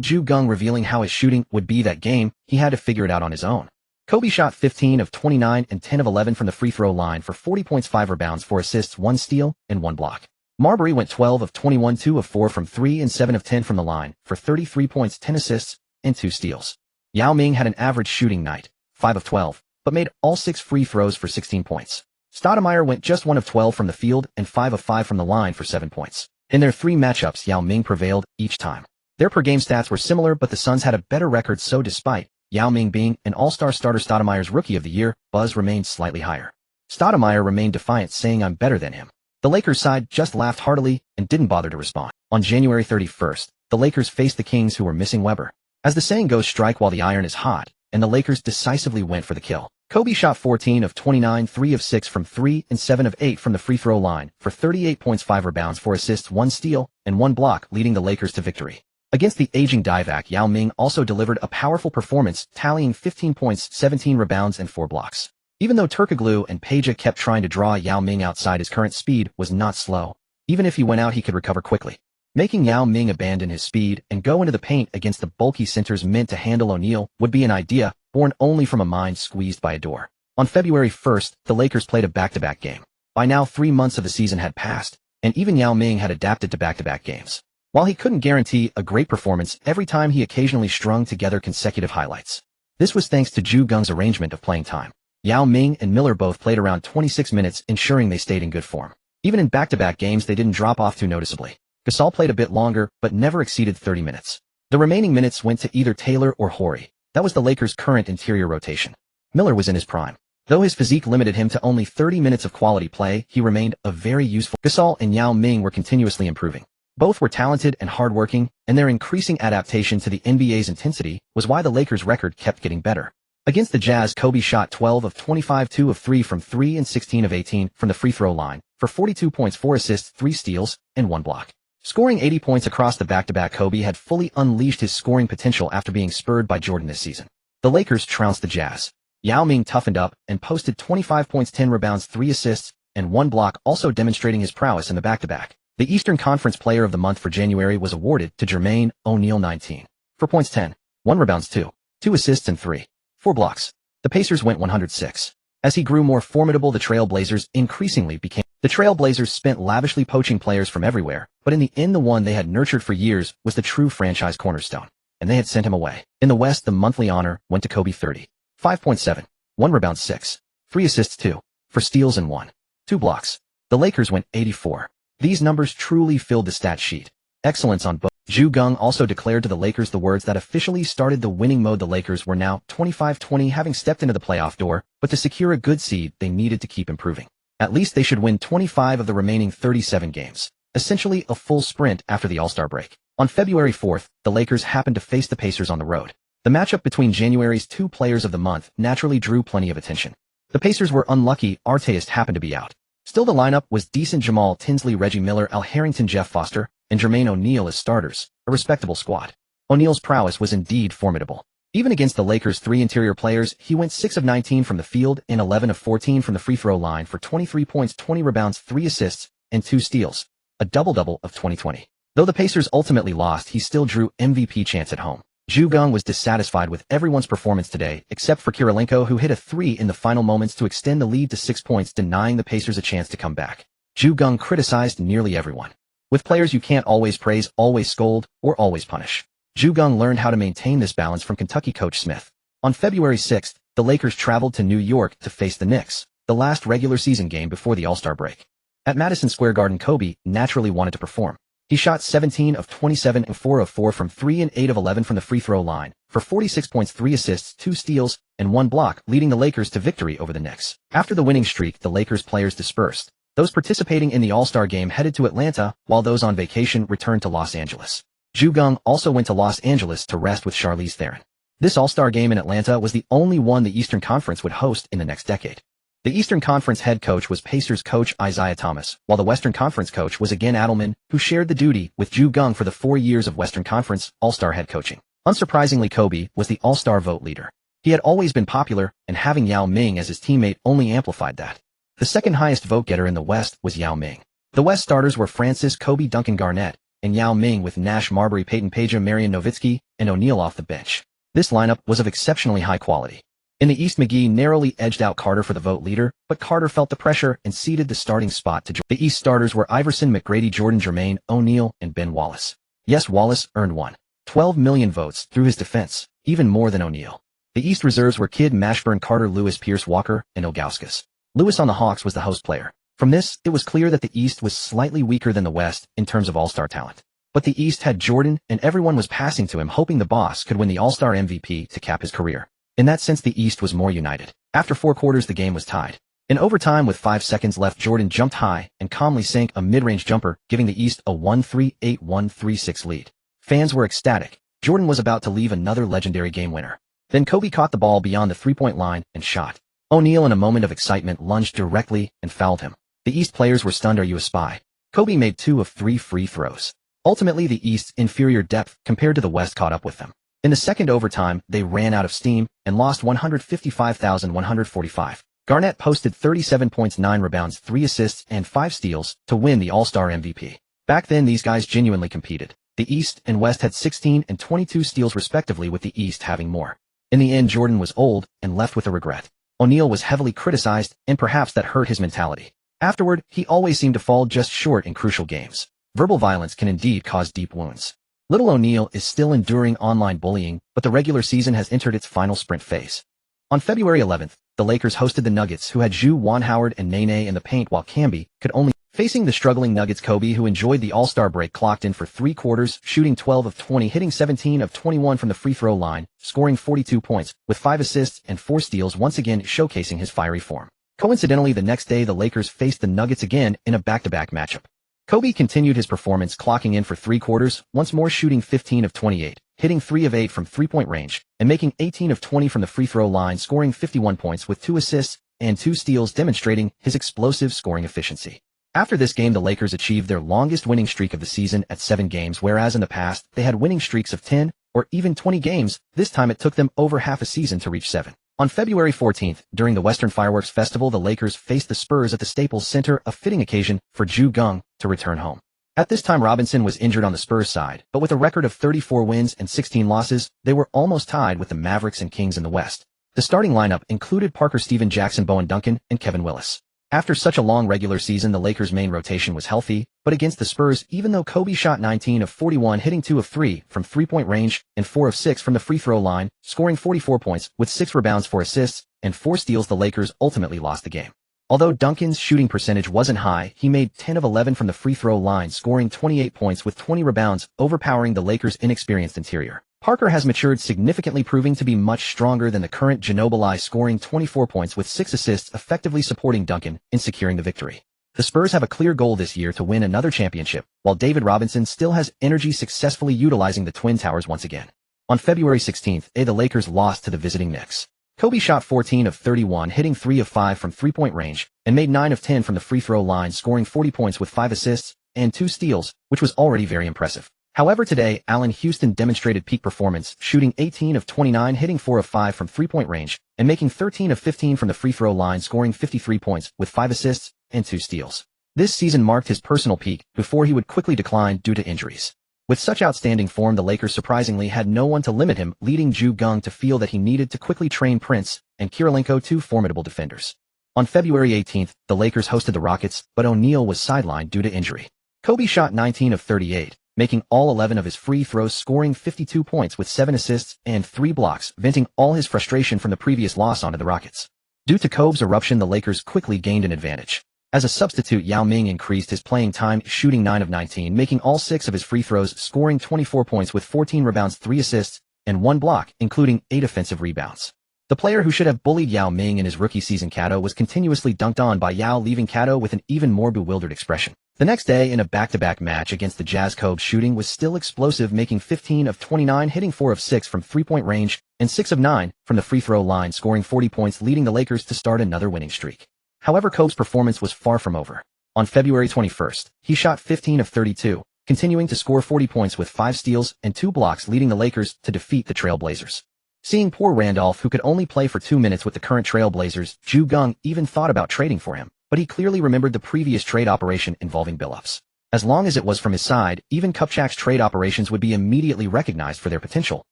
Geng revealing how his shooting would be that game, he had to figure it out on his own. Kobe shot 15 of 29 and 10 of 11 from the free throw line for 40 points, 5 rebounds, 4 assists, 1 steal, and 1 block. Marbury went 12 of 21, 2 of 4 from 3 and 7 of 10 from the line for 33 points, 10 assists, and 2 steals. Yao Ming had an average shooting night, 5 of 12, but made all 6 free throws for 16 points. Stoudemire went just 1 of 12 from the field and 5 of 5 from the line for 7 points. In their 3 matchups, Yao Ming prevailed each time. Their per-game stats were similar, but the Suns had a better record, so despite Yao Ming being an all-star starter, Stoudemire's Rookie of the Year buzz remained slightly higher. Stoudemire remained defiant, saying, "I'm better than him." The Lakers side just laughed heartily and didn't bother to respond. On January 31st, the Lakers faced the Kings, who were missing Weber. As the saying goes, strike while the iron is hot, and the Lakers decisively went for the kill. Kobe shot 14 of 29, 3 of 6 from 3 and 7 of 8 from the free throw line for 38 points, 5 rebounds, 4 assists, 1 steal, and 1 block, leading the Lakers to victory. Against the aging Divac, Yao Ming also delivered a powerful performance, tallying 15 points, 17 rebounds, and 4 blocks. Even though Turkoglu and Peja kept trying to draw Yao Ming outside, his current speed was not slow. Even if he went out, he could recover quickly. Making Yao Ming abandon his speed and go into the paint against the bulky centers meant to handle O'Neal would be an idea born only from a mind squeezed by a door. On February 1st, the Lakers played a back-to-back game. By now, 3 months of the season had passed, and even Yao Ming had adapted to back-to-back games. While he couldn't guarantee a great performance every time, he occasionally strung together consecutive highlights. This was thanks to Geng's arrangement of playing time. Yao Ming and Miller both played around 26 minutes, ensuring they stayed in good form. Even in back-to-back games, they didn't drop off too noticeably. Gasol played a bit longer, but never exceeded 30 minutes. The remaining minutes went to either Taylor or Horry. That was the Lakers' current interior rotation. Miller was in his prime. Though his physique limited him to only 30 minutes of quality play, he remained a very useful. Gasol and Yao Ming were continuously improving. Both were talented and hardworking, and their increasing adaptation to the NBA's intensity was why the Lakers' record kept getting better. Against the Jazz, Kobe shot 12 of 25, 2 of 3 from 3 and 16 of 18 from the free throw line for 42 points, 4 assists, 3 steals, and 1 block. Scoring 80 points across the back-to-back, Kobe had fully unleashed his scoring potential after being spurred by Jordan this season. The Lakers trounced the Jazz. Yao Ming toughened up and posted 25 points, 10 rebounds, 3 assists, and 1 block, also demonstrating his prowess in the back-to-back. The Eastern Conference Player of the Month for January was awarded to Jermaine O'Neal, 19. 4 points, 10, 1 rebounds, 2 assists, and 4 blocks. The Pacers went 106. As he grew more formidable, the Trailblazers increasingly became. The Trailblazers spent lavishly poaching players from everywhere, but in the end the one they had nurtured for years was the true franchise cornerstone, and they had sent him away. In the West, the monthly honor went to Kobe, 30. 5.7, 1 rebound, 6, 3 assists, 2 steals, and 2 blocks. The Lakers went 84. These numbers truly filled the stat sheet. Excellence on both. Geng also declared to the Lakers the words that officially started the winning mode. The Lakers were now 25-20, having stepped into the playoff door, but to secure a good seed, they needed to keep improving. At least they should win 25 of the remaining 37 games, essentially a full sprint after the All-Star break. On February 4th, the Lakers happened to face the Pacers on the road. The matchup between January's 2 players of the month naturally drew plenty of attention. The Pacers were unlucky, Artest happened to be out. Still, the lineup was decent. Jamal Tinsley, Reggie Miller, Al Harrington, Jeff Foster, and Jermaine O'Neal as starters, a respectable squad. O'Neal's prowess was indeed formidable. Even against the Lakers' 3 interior players, he went 6 of 19 from the field and 11 of 14 from the free throw line for 23 points, 20 rebounds, 3 assists, and 2 steals, a double-double of 2020. Though the Pacers ultimately lost, he still drew MVP chance at home. Geng was dissatisfied with everyone's performance today, except for Kirilenko, who hit a 3 in the final moments to extend the lead to 6 points, denying the Pacers a chance to come back. Geng criticized nearly everyone. With players, you can't always praise, always scold, or always punish. Geng learned how to maintain this balance from Kentucky coach Smith. On February 6th, the Lakers traveled to New York to face the Knicks, the last regular season game before the All-Star break. At Madison Square Garden, Kobe naturally wanted to perform. He shot 17 of 27 and 4 of 4 from 3 and 8 of 11 from the free throw line for 46 points, 3 assists, 2 steals, and 1 block, leading the Lakers to victory over the Knicks. After the winning streak, the Lakers players dispersed. Those participating in the All-Star game headed to Atlanta, while those on vacation returned to Los Angeles. Geng also went to Los Angeles to rest with Charlize Theron. This All-Star game in Atlanta was the only one the Eastern Conference would host in the next decade. The Eastern Conference head coach was Pacers coach Isaiah Thomas, while the Western Conference coach was again Adelman, who shared the duty with Geng for the 4 years of Western Conference All-Star head coaching. Unsurprisingly, Kobe was the All-Star vote leader. He had always been popular, and having Yao Ming as his teammate only amplified that. The second highest vote-getter in the West was Yao Ming. The West starters were Francis Kobe Duncan Garnett, and Yao Ming with Nash Marbury Peyton Peja Marion Nowitzki, and O'Neal off the bench. This lineup was of exceptionally high quality. In the East, McGee narrowly edged out Carter for the vote leader, but Carter felt the pressure and ceded the starting spot to Jordan. The East starters were Iverson, McGrady, Jordan, Jermaine, O'Neal, and Ben Wallace. Yes, Wallace earned 12 million votes through his defense, even more than O'Neal. The East reserves were Kidd, Mashburn, Carter, Lewis, Pierce, Walker, and Ilgauskas. Lewis on the Hawks was the host player. From this, it was clear that the East was slightly weaker than the West in terms of all-star talent. But the East had Jordan, and everyone was passing to him hoping the boss could win the All-Star MVP to cap his career. In that sense, the East was more united. After 4 quarters, the game was tied. In overtime with 5 seconds left, Jordan jumped high and calmly sank a mid-range jumper, giving the East a 1-3-8-1-3-6 lead. Fans were ecstatic. Jordan was about to leave another legendary game winner. Then Kobe caught the ball beyond the three-point line and shot. O'Neal, in a moment of excitement, lunged directly and fouled him. The East players were stunned. Are you a spy? Kobe made 2 of 3 free throws. Ultimately, the East's inferior depth compared to the West caught up with them. In the second overtime, they ran out of steam and lost 155,145. Garnett posted 37 points, 9 rebounds, 3 assists, and 5 steals to win the All-Star MVP. Back then, these guys genuinely competed. The East and West had 16 and 22 steals respectively, with the East having more. In the end, Jordan was old and left with a regret. O'Neal was heavily criticized, and perhaps that hurt his mentality. Afterward, he always seemed to fall just short in crucial games. Verbal violence can indeed cause deep wounds. Little O'Neal is still enduring online bullying, but the regular season has entered its final sprint phase. On February 11th, the Lakers hosted the Nuggets, who had Juwan Howard and Nene in the paint while Camby could only. Facing the struggling Nuggets, Kobe, who enjoyed the All-Star break, clocked in for 3 quarters, shooting 12 of 20, hitting 17 of 21 from the free throw line, scoring 42 points, with 5 assists and 4 steals, once again showcasing his fiery form. Coincidentally, the next day the Lakers faced the Nuggets again in a back-to-back matchup. Kobe continued his performance, clocking in for 3 quarters, once more shooting 15 of 28, hitting 3 of 8 from three-point range, and making 18 of 20 from the free throw line, scoring 51 points with 2 assists and 2 steals, demonstrating his explosive scoring efficiency. After this game, the Lakers achieved their longest winning streak of the season at 7 games, whereas in the past, they had winning streaks of 10 or even 20 games. This time it took them over half a season to reach 7. On February 14th, during the Western Fireworks Festival, the Lakers faced the Spurs at the Staples Center, a fitting occasion for Geng to return home. At this time, Robinson was injured on the Spurs side, but with a record of 34 wins and 16 losses, they were almost tied with the Mavericks and Kings in the West. The starting lineup included Parker, Steven Jackson, Bowen Duncan, and Kevin Willis. After such a long regular season, the Lakers' main rotation was healthy, but against the Spurs, even though Kobe shot 19 of 41, hitting 2 of 3 from three-point range and 4 of 6 from the free throw line, scoring 44 points with 6 rebounds, 4 assists, and 4 steals, the Lakers ultimately lost the game. Although Duncan's shooting percentage wasn't high, he made 10 of 11 from the free throw line, scoring 28 points with 20 rebounds, overpowering the Lakers' inexperienced interior. Parker has matured significantly, proving to be much stronger than the current Ginobili, scoring 24 points with 6 assists, effectively supporting Duncan in securing the victory. The Spurs have a clear goal this year to win another championship, while David Robinson still has energy, successfully utilizing the Twin Towers once again. On February 16th, the Lakers lost to the visiting Knicks. Kobe shot 14 of 31, hitting 3 of 5 from three-point range, and made 9 of 10 from the free throw line, scoring 40 points with 5 assists and 2 steals, which was already very impressive. However, today, Allen Houston demonstrated peak performance, shooting 18 of 29, hitting 4 of 5 from three-point range, and making 13 of 15 from the free throw line, scoring 53 points with 5 assists and 2 steals. This season marked his personal peak before he would quickly decline due to injuries. With such outstanding form, the Lakers surprisingly had no one to limit him, leading Geng to feel that he needed to quickly train Prince and Kirilenko, 2 formidable defenders. On February 18th, the Lakers hosted the Rockets, but O'Neal was sidelined due to injury. Kobe shot 19 of 38, making all 11 of his free throws, scoring 52 points with 7 assists and 3 blocks, venting all his frustration from the previous loss onto the Rockets. Due to Kobe's eruption, the Lakers quickly gained an advantage. As a substitute, Yao Ming increased his playing time, shooting 9 of 19, making all 6 of his free throws, scoring 24 points with 14 rebounds, 3 assists, and 1 block, including 8 offensive rebounds. The player who should have bullied Yao Ming in his rookie season Kato was continuously dunked on by Yao, leaving Kato with an even more bewildered expression. The next day, in a back-to-back match against the Jazz, Kobe's shooting was still explosive, making 15 of 29, hitting 4 of 6 from three-point range and 6 of 9 from the free throw line, scoring 40 points, leading the Lakers to start another winning streak. However, Kobe's performance was far from over. On February 21st, he shot 15 of 32, continuing to score 40 points with 5 steals and 2 blocks, leading the Lakers to defeat the Trail Blazers. Seeing poor Randolph, who could only play for 2 minutes with the current Trail Blazers, Geng even thought about trading for him, but he clearly remembered the previous trade operation involving Billups. As long as it was from his side, even Kupchak's trade operations would be immediately recognized for their potential,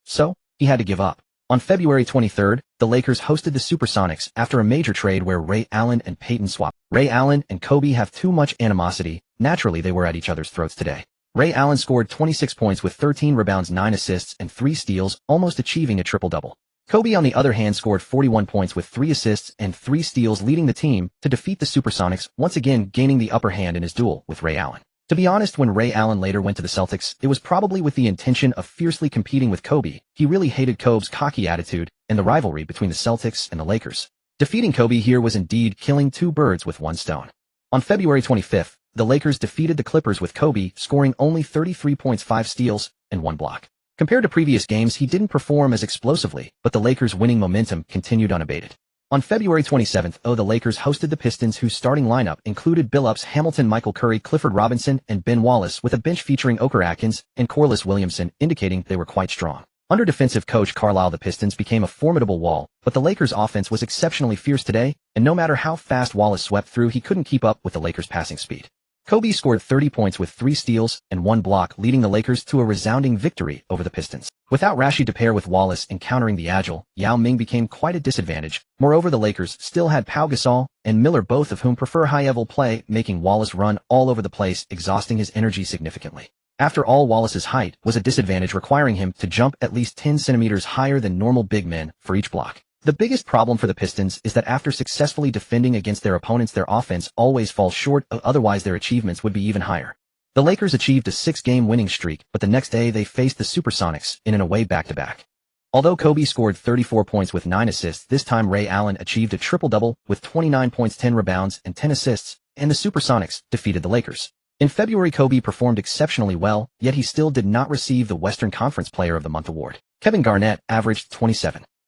so he had to give up. On February 23rd, the Lakers hosted the Supersonics after a major trade where Ray Allen and Peyton swapped. Ray Allen and Kobe have too much animosity. Naturally, they were at each other's throats today. Ray Allen scored 26 points with 13 rebounds, 9 assists, and 3 steals, almost achieving a triple-double. Kobe, on the other hand, scored 41 points with 3 assists and 3 steals, leading the team to defeat the Supersonics, once again gaining the upper hand in his duel with Ray Allen. To be honest, when Ray Allen later went to the Celtics, it was probably with the intention of fiercely competing with Kobe. He really hated Kobe's cocky attitude and the rivalry between the Celtics and the Lakers. Defeating Kobe here was indeed killing 2 birds with 1 stone. On February 25th, the Lakers defeated the Clippers with Kobe scoring only 33 points, 5 steals, and 1 block. Compared to previous games, he didn't perform as explosively, but the Lakers' winning momentum continued unabated. On February 27th, the Lakers hosted the Pistons, whose starting lineup included Billups, Hamilton, Michael Curry, Clifford Robinson, and Ben Wallace, with a bench featuring Oker Atkins and Corliss Williamson, indicating they were quite strong. Under defensive coach Carlisle, the Pistons became a formidable wall, but the Lakers' offense was exceptionally fierce today, and no matter how fast Wallace swept through, he couldn't keep up with the Lakers' passing speed. Kobe scored 30 points with 3 steals and 1 block, leading the Lakers to a resounding victory over the Pistons. Without Rashid to pair with Wallace and countering the agile, Yao Ming became quite a disadvantage. Moreover, the Lakers still had Pau Gasol and Miller, both of whom prefer high-level play, making Wallace run all over the place, exhausting his energy significantly. After all, Wallace's height was a disadvantage, requiring him to jump at least 10 centimeters higher than normal big men for each block. The biggest problem for the Pistons is that after successfully defending against their opponents, their offense always falls short, otherwise their achievements would be even higher. The Lakers achieved a 6-game winning streak, but the next day they faced the Supersonics in an away back-to-back. Although Kobe scored 34 points with 9 assists, this time Ray Allen achieved a triple-double with 29 points, 10 rebounds, and 10 assists, and the Supersonics defeated the Lakers. In February, Kobe performed exceptionally well, yet he still did not receive the Western Conference Player of the Month award. Kevin Garnett averaged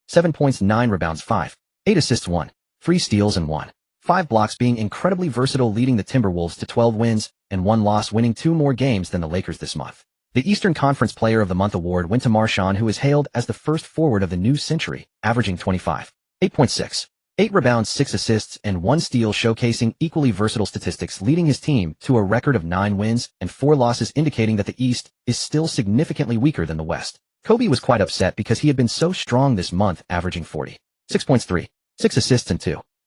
7 points, 9 rebounds, 8 assists, 3 steals, and 5 blocks, being incredibly versatile, leading the Timberwolves to 12 wins and 1 loss, winning 2 more games than the Lakers this month. The Eastern Conference Player of the Month award went to Marshawn, who is hailed as the first forward of the new century, averaging 8.6, 8 rebounds, 6 assists, and 1 steal, showcasing equally versatile statistics, leading his team to a record of 9 wins and 4 losses, indicating that the East is still significantly weaker than the West. Kobe was quite upset because he had been so strong this month, averaging 6 points, 6 assists, and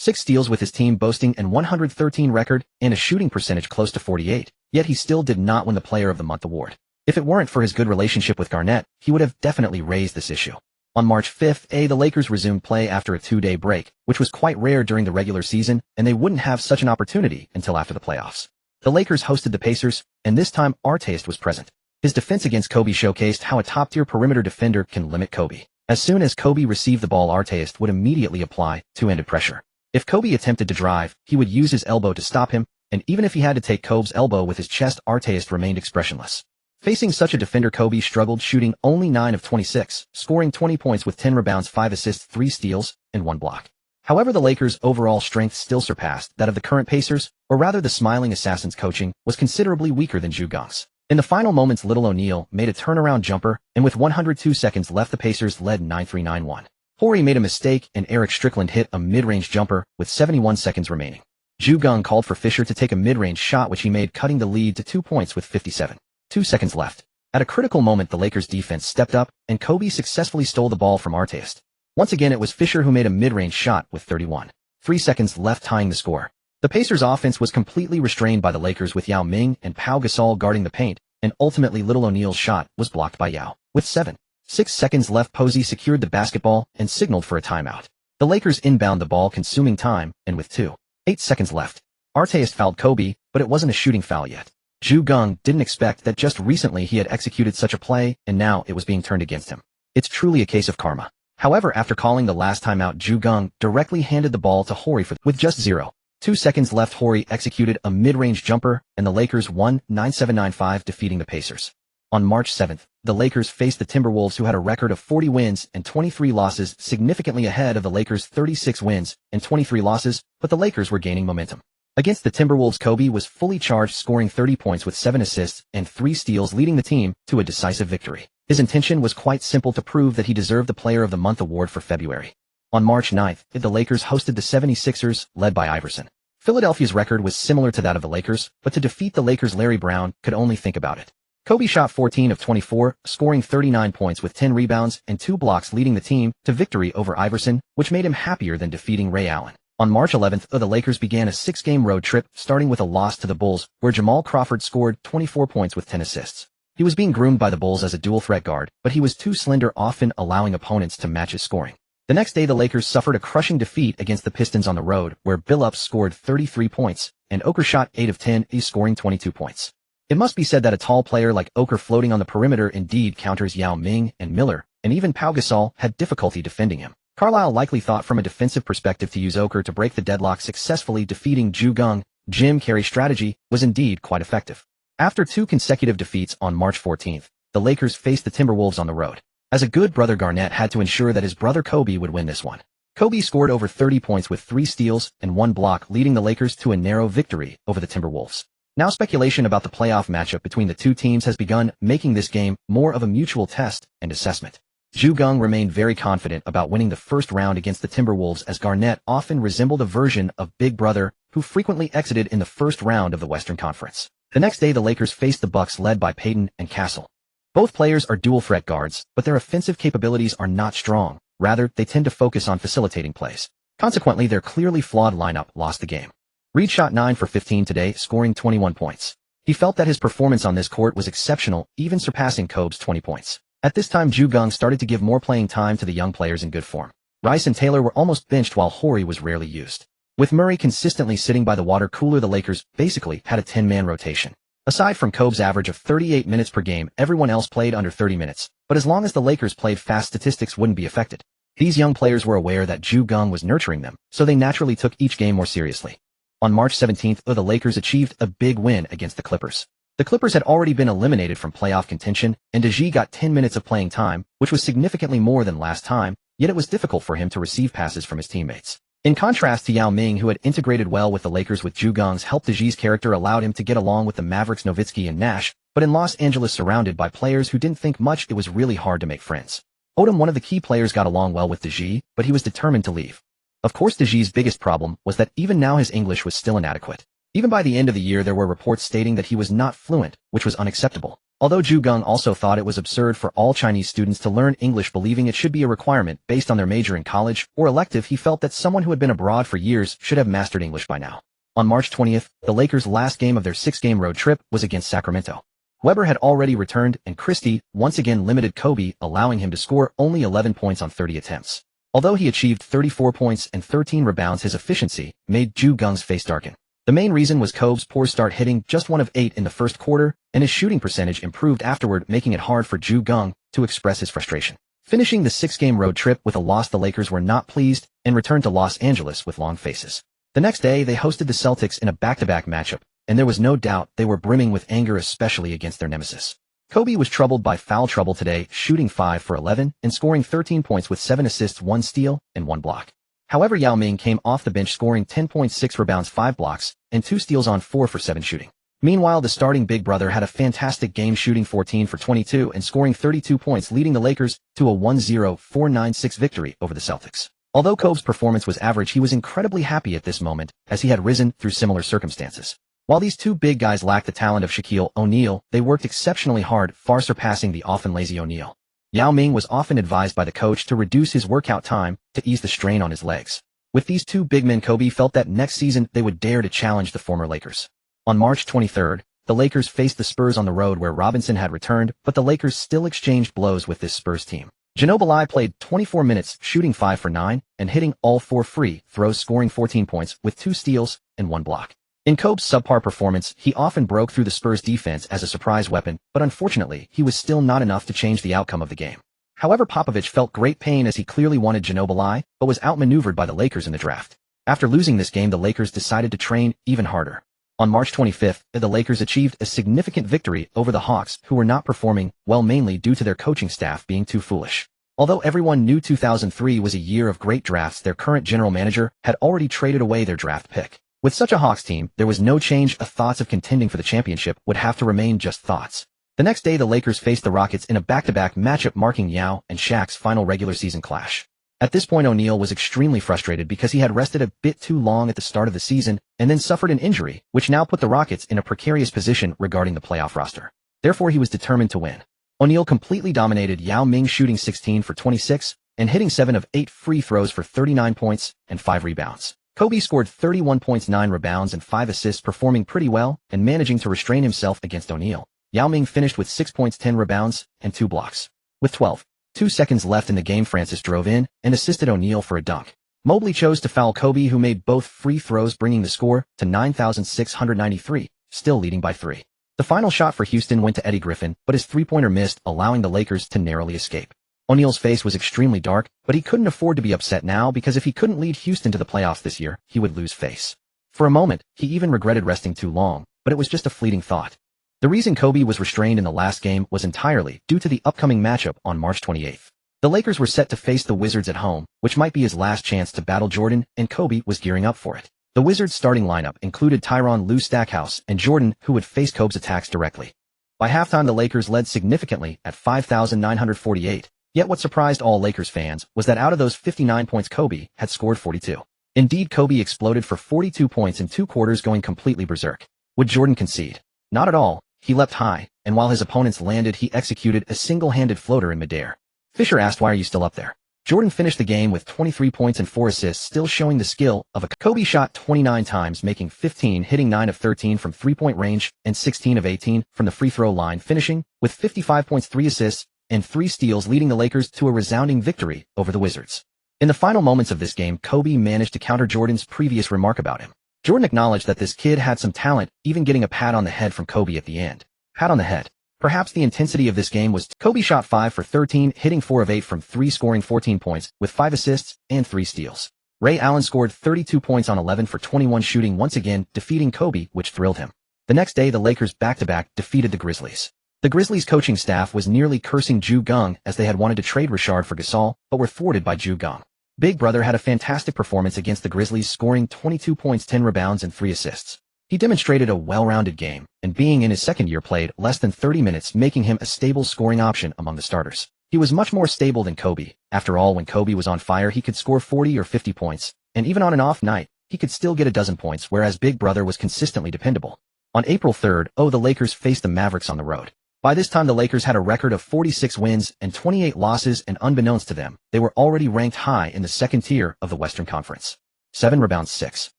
6 steals, with his team boasting an 113 record and a shooting percentage close to 48, yet he still did not win the Player of the Month award. If it weren't for his good relationship with Garnett, he would have definitely raised this issue. On March 5th, the Lakers resumed play after a 2-day break, which was quite rare during the regular season, and they wouldn't have such an opportunity until after the playoffs. The Lakers hosted the Pacers, and this time Artest was present. His defense against Kobe showcased how a top-tier perimeter defender can limit Kobe. As soon as Kobe received the ball, Artest would immediately apply two-handed pressure. If Kobe attempted to drive, he would use his elbow to stop him, and even if he had to take Kobe's elbow with his chest, Artest remained expressionless. Facing such a defender, Kobe struggled, shooting only 9 of 26, scoring 20 points with 10 rebounds, 5 assists, 3 steals, and 1 block. However, the Lakers' overall strength still surpassed that of the current Pacers, or rather the Smiling Assassin's coaching was considerably weaker than Geng's. In the final moments, Little O'Neal made a turnaround jumper, and with 102 seconds left, the Pacers led 9-3-9-1. Horry made a mistake, and Eric Strickland hit a mid-range jumper with 71 seconds remaining. Geng called for Fisher to take a mid-range shot, which he made, cutting the lead to 2 points with 2 seconds left. At a critical moment, the Lakers' defense stepped up, and Kobe successfully stole the ball from Artest. Once again, it was Fisher who made a mid-range shot with 3 seconds left, tying the score. The Pacers' offense was completely restrained by the Lakers, with Yao Ming and Pau Gasol guarding the paint, and ultimately Little O'Neal's shot was blocked by Yao. With 6 seconds left, Posey secured the basketball and signaled for a timeout. The Lakers inbound the ball, consuming time, and with 8 seconds left, Artest fouled Kobe, but it wasn't a shooting foul yet. Geng didn't expect that just recently he had executed such a play, and now it was being turned against him. It's truly a case of karma. However, after calling the last timeout, Geng directly handed the ball to Horry with just 0.2 seconds left. Horry executed a mid-range jumper, and the Lakers won 9-7-9-5, defeating the Pacers. On March 7th, the Lakers faced the Timberwolves, who had a record of 40 wins and 23 losses, significantly ahead of the Lakers' 36 wins and 23 losses, but the Lakers were gaining momentum. Against the Timberwolves, Kobe was fully charged, scoring 30 points with 7 assists and 3 steals, leading the team to a decisive victory. His intention was quite simple: to prove that he deserved the Player of the Month award for February. On March 9th, the Lakers hosted the 76ers, led by Iverson. Philadelphia's record was similar to that of the Lakers, but to defeat the Lakers, Larry Brown could only think about it. Kobe shot 14 of 24, scoring 39 points with 10 rebounds and 2 blocks, leading the team to victory over Iverson, which made him happier than defeating Ray Allen. On March 11th, the Lakers began a 6-game road trip, starting with a loss to the Bulls, where Jamal Crawford scored 24 points with 10 assists. He was being groomed by the Bulls as a dual-threat guard, but he was too slender, often allowing opponents to match his scoring. The next day, the Lakers suffered a crushing defeat against the Pistons on the road, where Billups scored 33 points, and Oker shot 8 of 10, scoring 22 points. It must be said that a tall player like Oker floating on the perimeter indeed counters Yao Ming and Miller, and even Pau Gasol had difficulty defending him. Carlisle likely thought from a defensive perspective to use Oker to break the deadlock, successfully defeating Geng. Jim Carrey's strategy was indeed quite effective. After 2 consecutive defeats on March 14th, the Lakers faced the Timberwolves on the road. As a good brother, Garnett had to ensure that his brother Kobe would win this one. Kobe scored over 30 points with 3 steals and 1 block, leading the Lakers to a narrow victory over the Timberwolves. Now speculation about the playoff matchup between the two teams has begun, making this game more of a mutual test and assessment. Geng remained very confident about winning the first round against the Timberwolves, as Garnett often resembled a version of Big Brother who frequently exited in the first round of the Western Conference. The next day, the Lakers faced the Bucks, led by Payton and Castle. Both players are dual-threat guards, but their offensive capabilities are not strong. Rather, they tend to focus on facilitating plays. Consequently, their clearly flawed lineup lost the game. Reed shot 9 for 15 today, scoring 21 points. He felt that his performance on this court was exceptional, even surpassing Kobe's 20 points. At this time, Geng started to give more playing time to the young players in good form. Rice and Taylor were almost benched, while Horry was rarely used. With Murray consistently sitting by the water cooler, the Lakers basically had a 10-man rotation. Aside from Kobe's average of 38 minutes per game, everyone else played under 30 minutes, but as long as the Lakers played fast, statistics wouldn't be affected. These young players were aware that Geng was nurturing them, so they naturally took each game more seriously. On March 17th, the Lakers achieved a big win against the Clippers. The Clippers had already been eliminated from playoff contention, and DeJi got 10 minutes of playing time, which was significantly more than last time, yet it was difficult for him to receive passes from his teammates. In contrast to Yao Ming, who had integrated well with the Lakers with Geng's help, DeJi's character allowed him to get along with the Mavericks, Nowitzki and Nash, but in Los Angeles, surrounded by players who didn't think much, it was really hard to make friends. Odom, one of the key players, got along well with DeJi, but he was determined to leave. Of course, DeJi's biggest problem was that even now his English was still inadequate. Even by the end of the year, there were reports stating that he was not fluent, which was unacceptable. Although Geng also thought it was absurd for all Chinese students to learn English, believing it should be a requirement based on their major in college or elective, he felt that someone who had been abroad for years should have mastered English by now. On March 20th, the Lakers' last game of their 6-game road trip was against Sacramento. Weber had already returned, and Christie once again limited Kobe, allowing him to score only 11 points on 30 attempts. Although he achieved 34 points and 13 rebounds, his efficiency made Geng's face darken. The main reason was Kobe's poor start, hitting just 1 of 8 in the first quarter, and his shooting percentage improved afterward, making it hard for Geng to express his frustration. Finishing the 6-game road trip with a loss, the Lakers were not pleased and returned to Los Angeles with long faces. The next day, they hosted the Celtics in a back-to-back matchup, and there was no doubt they were brimming with anger, especially against their nemesis. Kobe was troubled by foul trouble today, shooting 5 for 11 and scoring 13 points with 7 assists, 1 steal, and 1 block. However, Yao Ming came off the bench, scoring 10.6 rebounds, 5 blocks, and 2 steals on 4 for 7 shooting. Meanwhile, the starting big brother had a fantastic game, shooting 14 for 22 and scoring 32 points, leading the Lakers to a 1-0-4-9-6 victory over the Celtics. Although Kobe's performance was average, he was incredibly happy at this moment, as he had risen through similar circumstances. While these two big guys lacked the talent of Shaquille O'Neal, they worked exceptionally hard, far surpassing the often lazy O'Neal. Yao Ming was often advised by the coach to reduce his workout time to ease the strain on his legs. With these two big men, Kobe felt that next season they would dare to challenge the former Lakers. On March 23rd, the Lakers faced the Spurs on the road, where Robinson had returned, but the Lakers still exchanged blows with this Spurs team. Ginobili played 24 minutes, shooting 5 for 9 and hitting all 4 free throws, scoring 14 points with 2 steals and 1 block. In Kobe's subpar performance, he often broke through the Spurs defense as a surprise weapon, but unfortunately, he was still not enough to change the outcome of the game. However, Popovich felt great pain as he clearly wanted Ginobili, but was outmaneuvered by the Lakers in the draft. After losing this game, the Lakers decided to train even harder. On March 25th, the Lakers achieved a significant victory over the Hawks, who were not performing well mainly due to their coaching staff being too foolish. Although everyone knew 2003 was a year of great drafts, their current general manager had already traded away their draft pick. With such a Hawks team, there was no change. Thoughts of contending for the championship would have to remain just thoughts. The next day, the Lakers faced the Rockets in a back-to-back matchup marking Yao and Shaq's final regular season clash. At this point, O'Neal was extremely frustrated because he had rested a bit too long at the start of the season and then suffered an injury, which now put the Rockets in a precarious position regarding the playoff roster. Therefore, he was determined to win. O'Neal completely dominated Yao Ming, shooting 16 for 26 and hitting 7 of 8 free throws for 39 points and 5 rebounds. Kobe scored 31 points, 9 rebounds, and 5 assists, performing pretty well and managing to restrain himself against O'Neal. Yao Ming finished with 6 points, 10 rebounds, and 2 blocks. With 12.2 seconds left in the game, Francis drove in and assisted O'Neal for a dunk. Mobley chose to foul Kobe, who made both free throws, bringing the score to 9,693, still leading by 3. The final shot for Houston went to Eddie Griffin, but his three-pointer missed, allowing the Lakers to narrowly escape. O'Neal's face was extremely dark, but he couldn't afford to be upset now because if he couldn't lead Houston to the playoffs this year, he would lose face. For a moment, he even regretted resting too long, but it was just a fleeting thought. The reason Kobe was restrained in the last game was entirely due to the upcoming matchup on March 28th. The Lakers were set to face the Wizards at home, which might be his last chance to battle Jordan, and Kobe was gearing up for it. The Wizards' starting lineup included Tyronn Lue Stackhouse and Jordan, who would face Kobe's attacks directly. By halftime, the Lakers led significantly at 5,948, yet what surprised all Lakers fans was that out of those 59 points, Kobe had scored 42. Indeed, Kobe exploded for 42 points in 2 quarters, going completely berserk. Would Jordan concede? Not at all. He leapt high, and while his opponents landed, he executed a single-handed floater in midair. Fisher asked, "Why are you still up there?" Jordan finished the game with 23 points and 4 assists, still showing the skill of a Kobe. Shot 29 times, making 15, hitting 9 of 13 from three-point range and 16 of 18 from the free throw line, finishing with 55 points, 3 assists, and 3 steals, leading the Lakers to a resounding victory over the Wizards. In the final moments of this game, Kobe managed to counter Jordan's previous remark about him. Jordan acknowledged that this kid had some talent, even getting a pat on the head from Kobe at the end. Pat on the head. Perhaps the intensity of this game was Kobe shot 5 for 13, hitting 4 of 8 from 3, scoring 14 points, with 5 assists and 3 steals. Ray Allen scored 32 points on 11 for 21 shooting, once again defeating Kobe, which thrilled him. The next day, the Lakers back-to-back defeated the Grizzlies. The Grizzlies coaching staff was nearly cursing Geng as they had wanted to trade Richard for Gasol, but were thwarted by Geng. Big Brother had a fantastic performance against the Grizzlies, scoring 22 points, 10 rebounds, and 3 assists. He demonstrated a well-rounded game, and being in his second year, played less than 30 minutes, making him a stable scoring option among the starters. He was much more stable than Kobe. After all, when Kobe was on fire, he could score 40 or 50 points, and even on an off night, he could still get a dozen points, whereas Big Brother was consistently dependable. On April 3rd, the Lakers faced the Mavericks on the road. By this time, the Lakers had a record of 46 wins and 28 losses, and unbeknownst to them, they were already ranked high in the second tier of the Western Conference. 7 rebounds, 6,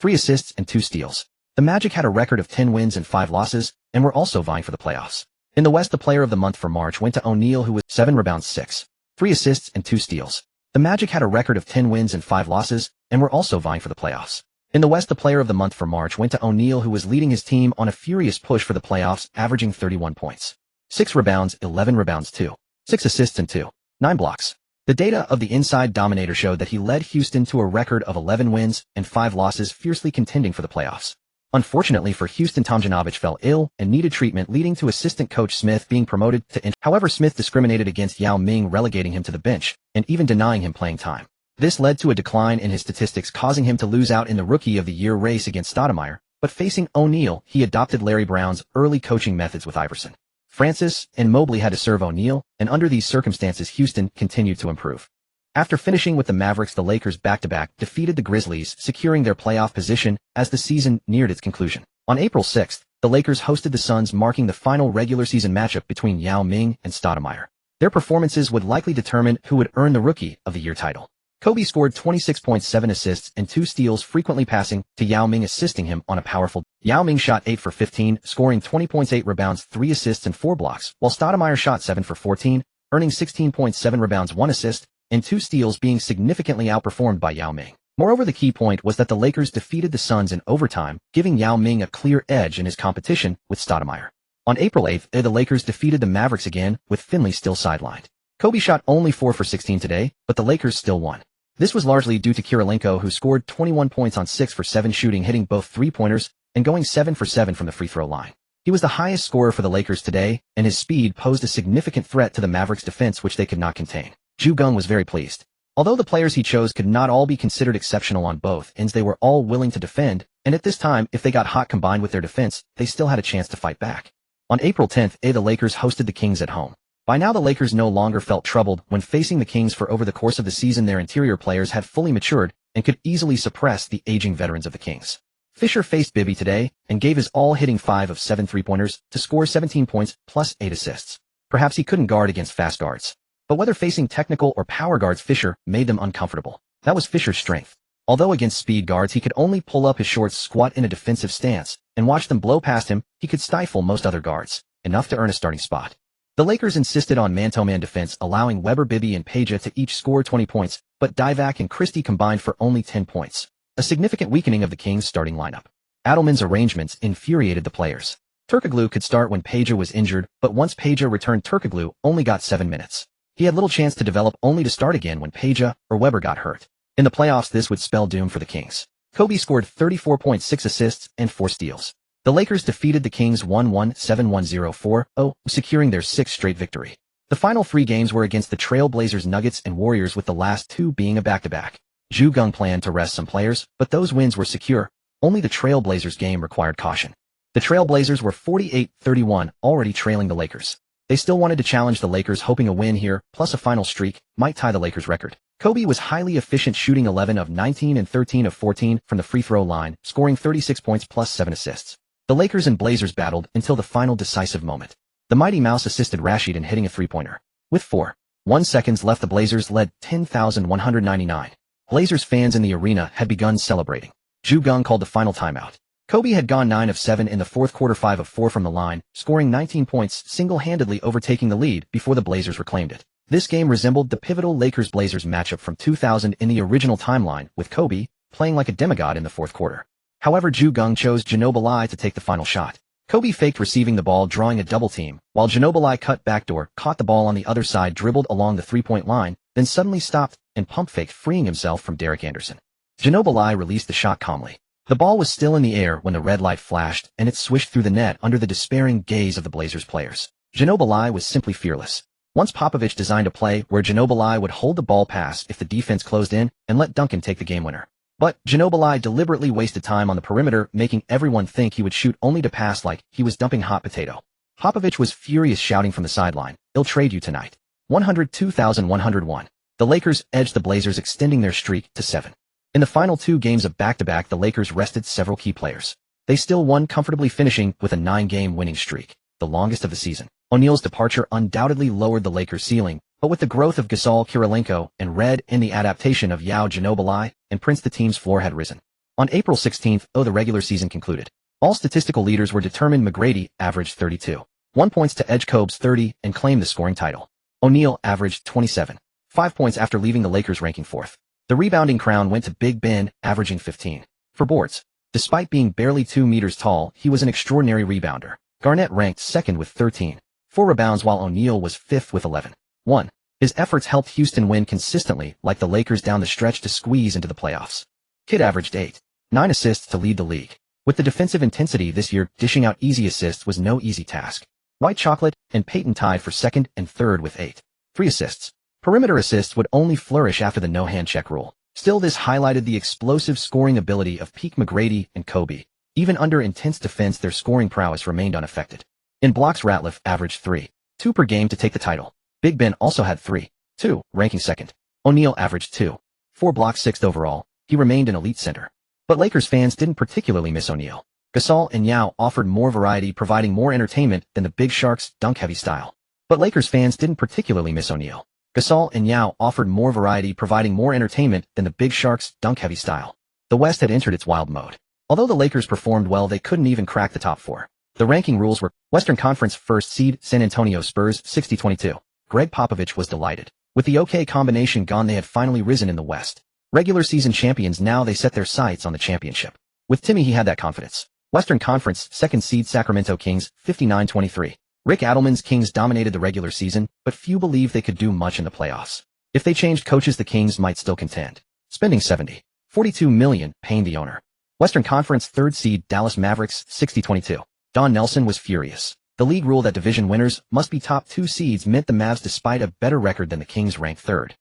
3 assists, and 2 steals. The Magic had a record of 10 wins and 5 losses, and were also vying for the playoffs. In the West, the player of the month for March went to O'Neal, who was 7 rebounds, 6, 3 assists, and 2 steals. The Magic had a record of 10 wins and 5 losses, and were also vying for the playoffs. In the West, the player of the month for March went to O'Neal, who was leading his team on a furious push for the playoffs, averaging 31 points. 6 rebounds, 11 rebounds, 2, 6 assists, and 9 blocks. The data of the Inside Dominator showed that he led Houston to a record of 11 wins and 5 losses, fiercely contending for the playoffs. Unfortunately for Houston, Tomjanovich fell ill and needed treatment, leading to assistant coach Smith being promoted to However, Smith discriminated against Yao Ming, relegating him to the bench and even denying him playing time. This led to a decline in his statistics, causing him to lose out in the Rookie of the Year race against Stoudemire, but facing O'Neal, he adopted Larry Brown's early coaching methods with Iverson. Francis and Mobley had to serve O'Neal, and under these circumstances, Houston continued to improve. After finishing with the Mavericks, the Lakers back-to-back defeated the Grizzlies, securing their playoff position as the season neared its conclusion. On April 6th, the Lakers hosted the Suns, marking the final regular season matchup between Yao Ming and Stoudemire. Their performances would likely determine who would earn the Rookie of the Year title. Kobe scored 26.7 assists and 2 steals, frequently passing to Yao Ming, assisting him on a powerful. Yao Ming shot 8 for 15, scoring 20 points, 8 rebounds, 3 assists, and 4 blocks, while Stoudemire shot 7 for 14, earning 16.7 rebounds, 1 assist, and 2 steals, being significantly outperformed by Yao Ming. Moreover, the key point was that the Lakers defeated the Suns in overtime, giving Yao Ming a clear edge in his competition with Stoudemire. On April 8th, the Lakers defeated the Mavericks again, with Finley still sidelined. Kobe shot only 4 for 16 today, but the Lakers still won. This was largely due to Kirilenko, who scored 21 points on 6 for 7 shooting, hitting both three-pointers and going 7 for 7 from the free throw line. He was the highest scorer for the Lakers today, and his speed posed a significant threat to the Mavericks' defense, which they could not contain. Geng was very pleased. Although the players he chose could not all be considered exceptional on both ends, they were all willing to defend, and at this time, if they got hot combined with their defense, they still had a chance to fight back. On April 10th, the Lakers hosted the Kings at home. By now the Lakers no longer felt troubled when facing the Kings, for over the course of the season their interior players had fully matured and could easily suppress the aging veterans of the Kings. Fisher faced Bibby today and gave his all, hitting 5 of 7 three-pointers to score 17 points plus 8 assists. Perhaps he couldn't guard against fast guards. But whether facing technical or power guards, Fisher made them uncomfortable. That was Fisher's strength. Although against speed guards he could only pull up his shorts, squat in a defensive stance, and watch them blow past him, he could stifle most other guards, enough to earn a starting spot. The Lakers insisted on man-to-man defense, allowing Weber, Bibby, and Peja to each score 20 points, but Divac and Christie combined for only 10 points. A significant weakening of the Kings' starting lineup. Adelman's arrangements infuriated the players. Turkoglu could start when Peja was injured, but once Peja returned, Turkoglu only got 7 minutes. He had little chance to develop, only to start again when Peja or Weber got hurt. In the playoffs this would spell doom for the Kings. Kobe scored 34 points, 6 assists, and 4 steals. The Lakers defeated the Kings 1-1, 7-1, 0-4, securing their 6th straight victory. The final 3 games were against the Trail Blazers, Nuggets, and Warriors, with the last 2 being a back-to-back. Geng planned to rest some players, but those wins were secure. Only the Trail Blazers game required caution. The Trail Blazers were 48-31, already trailing the Lakers. They still wanted to challenge the Lakers, hoping a win here, plus a final streak, might tie the Lakers' record. Kobe was highly efficient, shooting 11 of 19 and 13 of 14 from the free throw line, scoring 36 points plus 7 assists. The Lakers and Blazers battled until the final decisive moment. The Mighty Mouse assisted Rashid in hitting a three-pointer. With 4.1 seconds left, the Blazers led 10,199. Blazers fans in the arena had begun celebrating. Geng called the final timeout. Kobe had gone 9 of 7 in the fourth quarter, 5 of 4 from the line, scoring 19 points, single-handedly overtaking the lead before the Blazers reclaimed it. This game resembled the pivotal Lakers-Blazers matchup from 2000 in the original timeline, with Kobe playing like a demigod in the fourth quarter. However, Geng chose Ginobili to take the final shot. Kobe faked receiving the ball, drawing a double team, while Ginobili cut backdoor, caught the ball on the other side, dribbled along the three-point line, then suddenly stopped and pump-faked, freeing himself from Derek Anderson. Ginobili released the shot calmly. The ball was still in the air when the red light flashed, and it swished through the net under the despairing gaze of the Blazers players. Ginobili was simply fearless. Once Popovich designed a play where Ginobili would hold the ball pass if the defense closed in and let Duncan take the game winner. But Ginobili deliberately wasted time on the perimeter, making everyone think he would shoot, only to pass like he was dumping hot potato. Popovich was furious, shouting from the sideline, "I'll trade you tonight." 102,101. The Lakers edged the Blazers, extending their streak to 7. In the final 2 games of back-to-back, the Lakers rested several key players. They still won comfortably, finishing with a 9-game winning streak, the longest of the season. O'Neal's departure undoubtedly lowered the Lakers' ceiling, but with the growth of Gasol, Kirilenko, and Red, and the adaptation of Yao, Ginobili, and Prince, the team's floor had risen. On April 16th, the regular season concluded. All statistical leaders were determined. McGrady averaged 32.1 points to edge Kobe's 30 and claim the scoring title. O'Neal averaged 27.5 points after leaving the Lakers ranking 4th. The rebounding crown went to Big Ben, averaging 15.4 boards. Despite being barely 2 meters tall, he was an extraordinary rebounder. Garnett ranked 2nd with 13.4 rebounds, while O'Neal was 5th with 11.1. His efforts helped Houston win consistently, like the Lakers down the stretch, to squeeze into the playoffs. Kidd averaged 8.9 assists to lead the league. With the defensive intensity this year, dishing out easy assists was no easy task. White Chocolate and Peyton tied for 2nd and 3rd with 8.3 assists. Perimeter assists would only flourish after the no-hand check rule. Still, this highlighted the explosive scoring ability of peak McGrady and Kobe. Even under intense defense, their scoring prowess remained unaffected. In blocks, Ratliff averaged 3.2 per game to take the title. Big Ben also had 3.2, ranking 2nd. O'Neal averaged 2.4 blocks, 6th overall. He remained an elite center. But Lakers fans didn't particularly miss O'Neal. Gasol and Yao offered more variety, providing more entertainment than the Big Sharks' dunk-heavy style. But Lakers fans didn't particularly miss O'Neal. Gasol and Yao offered more variety, providing more entertainment than the Big Sharks' dunk-heavy style. The West had entered its wild mode. Although the Lakers performed well, they couldn't even crack the top 4. The ranking rules were: Western Conference first seed San Antonio Spurs 60-22. Greg Popovich was delighted. With the OK combination gone, they had finally risen in the West. Regular season champions, now they set their sights on the championship. With Timmy, he had that confidence. Western Conference second seed Sacramento Kings 59-23. Rick Adelman's Kings dominated the regular season, but few believed they could do much in the playoffs. If they changed coaches, the Kings might still contend. Spending $42 million, paying the owner. Western Conference third seed Dallas Mavericks 60-22. Don Nelson was furious. The league rule that division winners must be top 2 seeds meant the Mavs, despite a better record than the Kings, ranked third.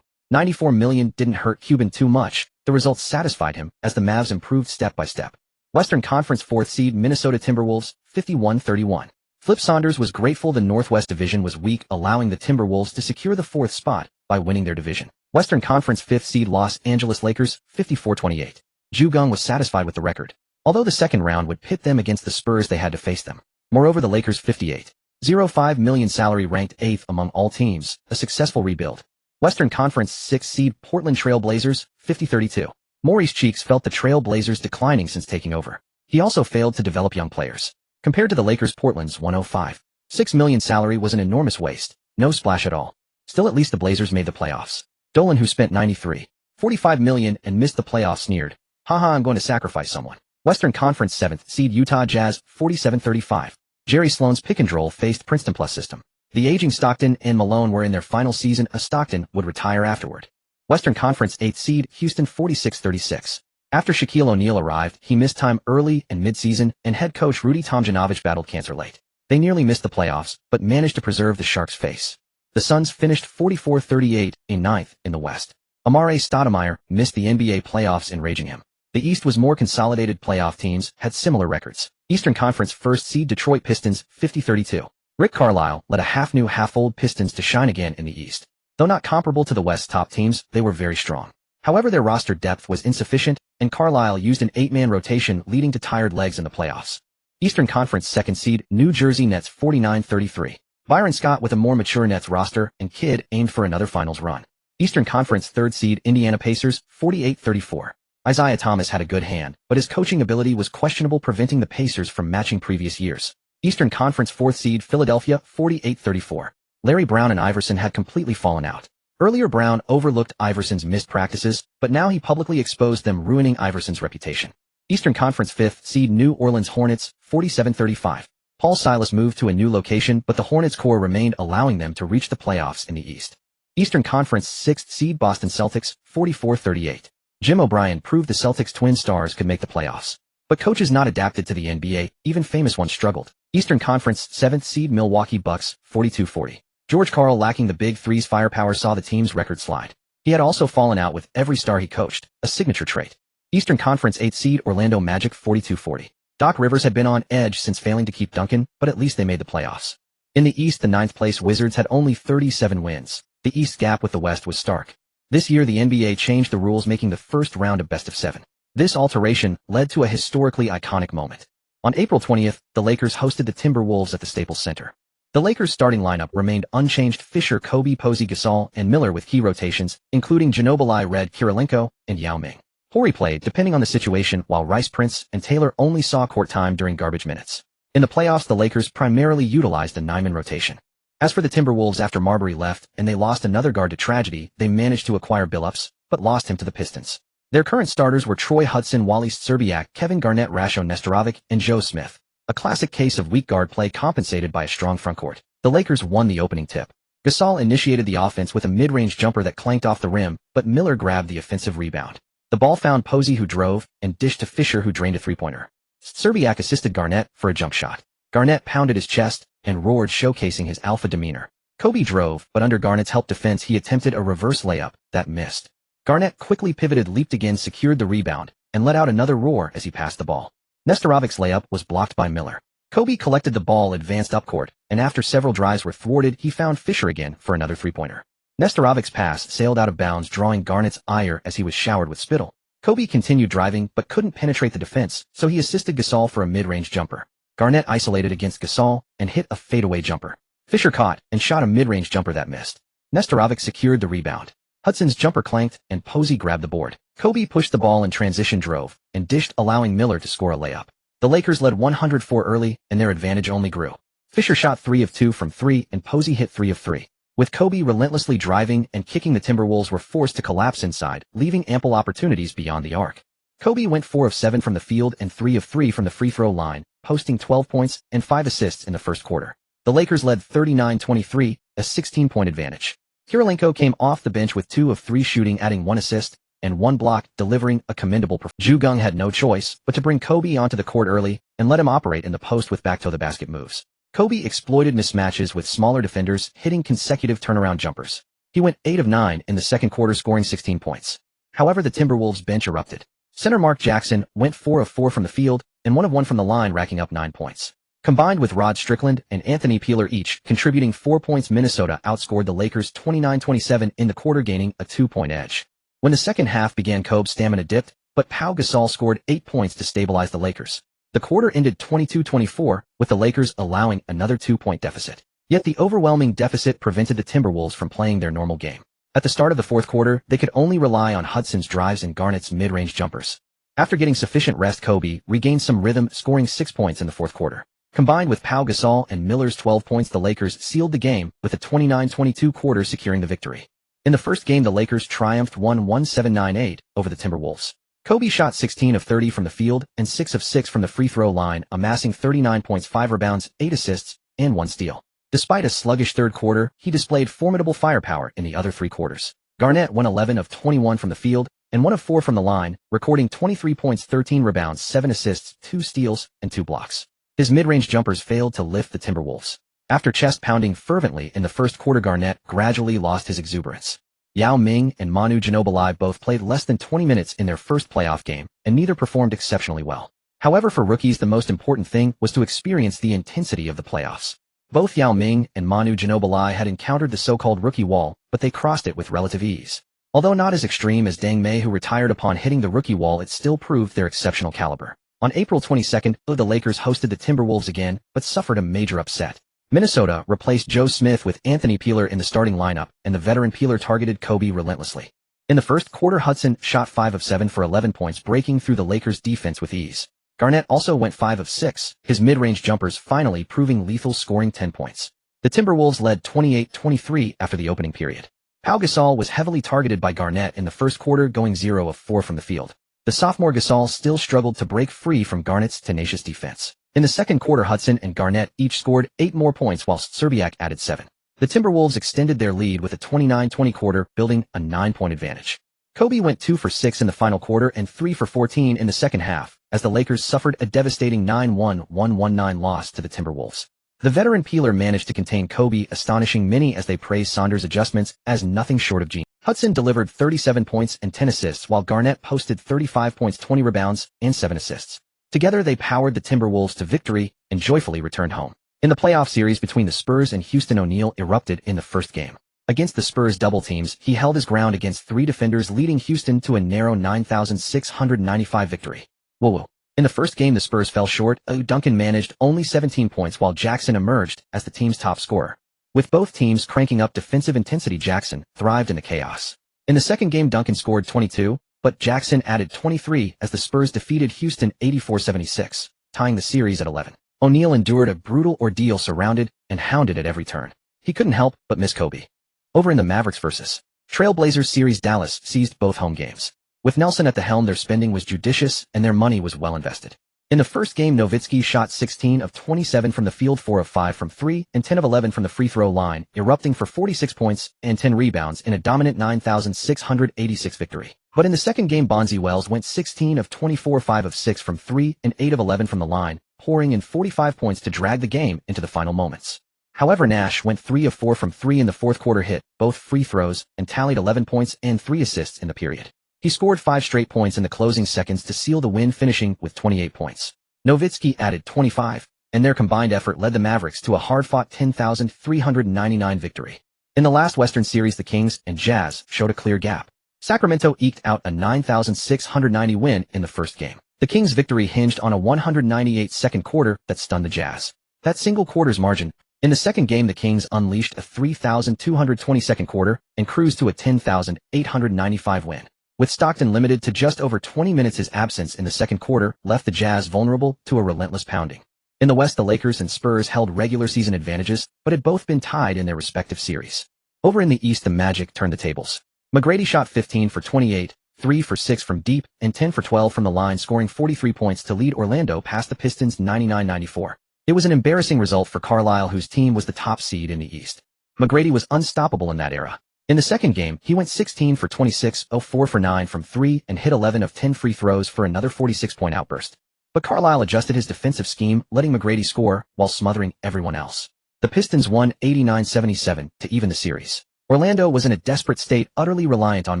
94 million didn't hurt Cuban too much. The results satisfied him as the Mavs improved step by step. Western Conference fourth seed Minnesota Timberwolves 51-31. Flip Saunders was grateful the Northwest Division was weak, allowing the Timberwolves to secure the 4th spot by winning their division. Western Conference 5th seed Los Angeles Lakers 54-28. Geng was satisfied with the record. Although the second round would pit them against the Spurs, they had to face them. Moreover, the Lakers' $58.05 million salary ranked 8th among all teams, a successful rebuild. Western Conference 6th seed Portland Trail Blazers 50-32. Maurice Cheeks felt the Trail Blazers declining since taking over. He also failed to develop young players. Compared to the Lakers, Portland's $105.6 million salary was an enormous waste. No splash at all. Still, at least the Blazers made the playoffs. Dolan, who spent $93.45 million and missed the playoffs, sneered, "Haha, I'm going to sacrifice someone." Western Conference 7th seed Utah Jazz 47-35. Jerry Sloan's pick-and-roll faced Princeton plus system. The aging Stockton and Malone were in their final season, as Stockton would retire afterward. Western Conference 8th seed Houston 46-36. After Shaquille O'Neal arrived, he missed time early and mid-season, and head coach Rudy Tomjanovich battled cancer late. They nearly missed the playoffs, but managed to preserve the Sharks' face. The Suns finished 44-38 in 9th in the West. Amare Stoudemire missed the NBA playoffs, enraging him. The East was more consolidated. Playoff teams had similar records. Eastern Conference first seed Detroit Pistons 50-32. Rick Carlisle led a half-new, half-old Pistons to shine again in the East. Though not comparable to the West's top teams, they were very strong. However, their roster depth was insufficient, and Carlisle used an 8-man rotation, leading to tired legs in the playoffs. Eastern Conference second seed New Jersey Nets 49-33. Byron Scott, with a more mature Nets roster and Kidd, aimed for another finals run. Eastern Conference third seed Indiana Pacers 48-34. Isaiah Thomas had a good hand, but his coaching ability was questionable, preventing the Pacers from matching previous years. Eastern Conference fourth seed Philadelphia 48-34. Larry Brown and Iverson had completely fallen out. Earlier, Brown overlooked Iverson's missed practices, but now he publicly exposed them, ruining Iverson's reputation. Eastern Conference 5th seed New Orleans Hornets 47-35. Paul Silas moved to a new location, but the Hornets' core remained, allowing them to reach the playoffs in the East. Eastern Conference 6th seed Boston Celtics 44-38. Jim O'Brien proved the Celtics' twin stars could make the playoffs. But coaches not adapted to the NBA, even famous ones, struggled. Eastern Conference 7th seed Milwaukee Bucks 42-40. George Karl, lacking the Big Three's firepower, saw the team's record slide. He had also fallen out with every star he coached, a signature trait. Eastern Conference 8th seed Orlando Magic 42-40. Doc Rivers had been on edge since failing to keep Duncan, but at least they made the playoffs. In the East, the 9th-place Wizards had only 37 wins. The East gap with the West was stark. This year, the NBA changed the rules, making the first round a best-of-7. This alteration led to a historically iconic moment. On April 20th, the Lakers hosted the Timberwolves at the Staples Center. The Lakers' starting lineup remained unchanged: Fisher, Kobe, Posey, Gasol, and Miller, with key rotations, including Ginobili, Red, Kirilenko, and Yao Ming. Horry played, depending on the situation, while Rice, Prince, and Taylor only saw court time during garbage minutes. In the playoffs, the Lakers primarily utilized a 9-man rotation. As for the Timberwolves, after Marbury left and they lost another guard to tragedy, they managed to acquire Billups, but lost him to the Pistons. Their current starters were Troy Hudson, Wally Szczerbiak, Kevin Garnett, Rasho Nestorovic, and Joe Smith. A classic case of weak guard play compensated by a strong frontcourt. The Lakers won the opening tip. Gasol initiated the offense with a mid-range jumper that clanked off the rim, but Miller grabbed the offensive rebound. The ball found Posey, who drove, and dished to Fisher, who drained a three-pointer. Szczerbiak assisted Garnett for a jump shot. Garnett pounded his chest and roared, showcasing his alpha demeanor. Kobe drove, but under Garnett's help defense, he attempted a reverse layup that missed. Garnett quickly pivoted, leaped again, secured the rebound, and let out another roar as he passed the ball. Nestorovic's layup was blocked by Miller. Kobe collected the ball, advanced upcourt, and after several drives were thwarted, he found Fisher again for another three-pointer. Nestorovic's pass sailed out of bounds, drawing Garnett's ire as he was showered with spittle. Kobe continued driving but couldn't penetrate the defense, so he assisted Gasol for a mid-range jumper. Garnett isolated against Gasol and hit a fadeaway jumper. Fisher caught and shot a mid-range jumper that missed. Nestorovic secured the rebound. Hudson's jumper clanked and Posey grabbed the board. Kobe pushed the ball in transition, drove, and dished, allowing Miller to score a layup. The Lakers led 104 early, and their advantage only grew. Fisher shot 3 of 2 from 3, and Posey hit 3 of 3. With Kobe relentlessly driving and kicking, the Timberwolves were forced to collapse inside, leaving ample opportunities beyond the arc. Kobe went 4 of 7 from the field and 3 of 3 from the free throw line, posting 12 points and 5 assists in the first quarter. The Lakers led 39-23, a 16-point advantage. Kirilenko came off the bench with 2 of 3 shooting, adding 1 assist and 1 block, delivering a commendable performance. Geng had no choice but to bring Kobe onto the court early and let him operate in the post with back-to-the-basket moves. Kobe exploited mismatches with smaller defenders, hitting consecutive turnaround jumpers. He went 8 of 9 in the second quarter, scoring 16 points. However, the Timberwolves bench erupted. Center Mark Jackson went 4 of 4 from the field and 1 of 1 from the line, racking up 9 points. Combined with Rod Strickland and Anthony Peeler each contributing 4 points, Minnesota outscored the Lakers 29-27 in the quarter, gaining a 2-point edge. When the second half began, Kobe's stamina dipped, but Pau Gasol scored 8 points to stabilize the Lakers. The quarter ended 22-24, with the Lakers allowing another 2-point deficit. Yet the overwhelming deficit prevented the Timberwolves from playing their normal game. At the start of the fourth quarter, they could only rely on Hudson's drives and Garnett's mid-range jumpers. After getting sufficient rest, Kobe regained some rhythm, scoring 6 points in the fourth quarter. Combined with Pau Gasol and Miller's 12 points, the Lakers sealed the game with a 29-22 quarter, securing the victory. In the first game, the Lakers triumphed 117-98 over the Timberwolves. Kobe shot 16 of 30 from the field and 6 of 6 from the free throw line, amassing 39 points, 5 rebounds, 8 assists, and 1 steal. Despite a sluggish third quarter, he displayed formidable firepower in the other 3 quarters. Garnett went 11 of 21 from the field and 1 of 4 from the line, recording 23 points, 13 rebounds, 7 assists, 2 steals, and 2 blocks. His mid-range jumpers failed to lift the Timberwolves. After chest-pounding fervently in the first quarter, Garnett gradually lost his exuberance. Yao Ming and Manu Ginobili both played less than 20 minutes in their first playoff game, and neither performed exceptionally well. However, for rookies, the most important thing was to experience the intensity of the playoffs. Both Yao Ming and Manu Ginobili had encountered the so-called rookie wall, but they crossed it with relative ease. Although not as extreme as Deng Mei, who retired upon hitting the rookie wall, it still proved their exceptional caliber. On April 22nd, the Lakers hosted the Timberwolves again, but suffered a major upset. Minnesota replaced Joe Smith with Anthony Peeler in the starting lineup, and the veteran Peeler targeted Kobe relentlessly. In the first quarter, Hudson shot 5 of 7 for 11 points, breaking through the Lakers' defense with ease. Garnett also went 5 of 6, his mid-range jumpers finally proving lethal, scoring 10 points. The Timberwolves led 28-23 after the opening period. Pau Gasol was heavily targeted by Garnett in the first quarter, going 0 of 4 from the field. The sophomore Gasol still struggled to break free from Garnett's tenacious defense. In the second quarter, Hudson and Garnett each scored 8 more points, whilst Szczerbiak added 7. The Timberwolves extended their lead with a 29-20 quarter, building a 9-point advantage. Kobe went 2 for 6 in the final quarter and 3 for 14 in the second half, as the Lakers suffered a devastating 9-1-1-1-9 loss to the Timberwolves. The veteran Peeler managed to contain Kobe, astonishing many as they praised Saunders' adjustments as nothing short of genius. Hudson delivered 37 points and 10 assists, while Garnett posted 35 points, 20 rebounds, and 7 assists. Together, they powered the Timberwolves to victory and joyfully returned home. In the playoff series between the Spurs and Houston, O'Neal erupted in the first game. Against the Spurs double teams, he held his ground against 3 defenders, leading Houston to a narrow 9,695 victory. Whoa. In the first game, the Spurs fell short. Duncan managed only 17 points, while Jackson emerged as the team's top scorer. With both teams cranking up defensive intensity, Jackson thrived in the chaos. In the second game, Duncan scored 22, but Jackson added 23 as the Spurs defeated Houston 84-76, tying the series at 11. O'Neal endured a brutal ordeal, surrounded and hounded at every turn. He couldn't help but miss Kobe. Over in the Mavericks vs. Trailblazers series, Dallas seized both home games. With Nelson at the helm, their spending was judicious and their money was well invested. In the first game, Nowitzki shot 16 of 27 from the field, 4 of 5 from 3, and 10 of 11 from the free throw line, erupting for 46 points and 10 rebounds in a dominant 9,686 victory. But in the second game, Bonzi Wells went 16 of 24, 5 of 6 from 3, and 8 of 11 from the line, pouring in 45 points to drag the game into the final moments. However, Nash went 3 of 4 from 3 in the fourth quarter, hit both free throws, and tallied 11 points and 3 assists in the period. He scored 5 straight points in the closing seconds to seal the win, finishing with 28 points. Nowitzki added 25, and their combined effort led the Mavericks to a hard-fought 10,399 victory. In the last Western Series, the Kings and Jazz showed a clear gap. Sacramento eked out a 9,690 win in the first game. The Kings' victory hinged on a 198 second quarter that stunned the Jazz. That single quarter's margin. In the second game, the Kings unleashed a 3,220 second quarter and cruised to a 10,895 win. With Stockton limited to just over 20 minutes, his absence in the second quarter left the Jazz vulnerable to a relentless pounding. In the West, the Lakers and Spurs held regular season advantages, but had both been tied in their respective series. Over in the East, the Magic turned the tables. McGrady shot 15 for 28, 3 for 6 from deep, and 10 for 12 from the line, scoring 43 points to lead Orlando past the Pistons 99-94. It was an embarrassing result for Carlisle, whose team was the top seed in the East. McGrady was unstoppable in that era. In the second game, he went 16 for 26, 4 for 9 from 3, and hit 11 of 10 free throws for another 46-point outburst. But Carlisle adjusted his defensive scheme, letting McGrady score while smothering everyone else. The Pistons won 89-77 to even the series. Orlando was in a desperate state, utterly reliant on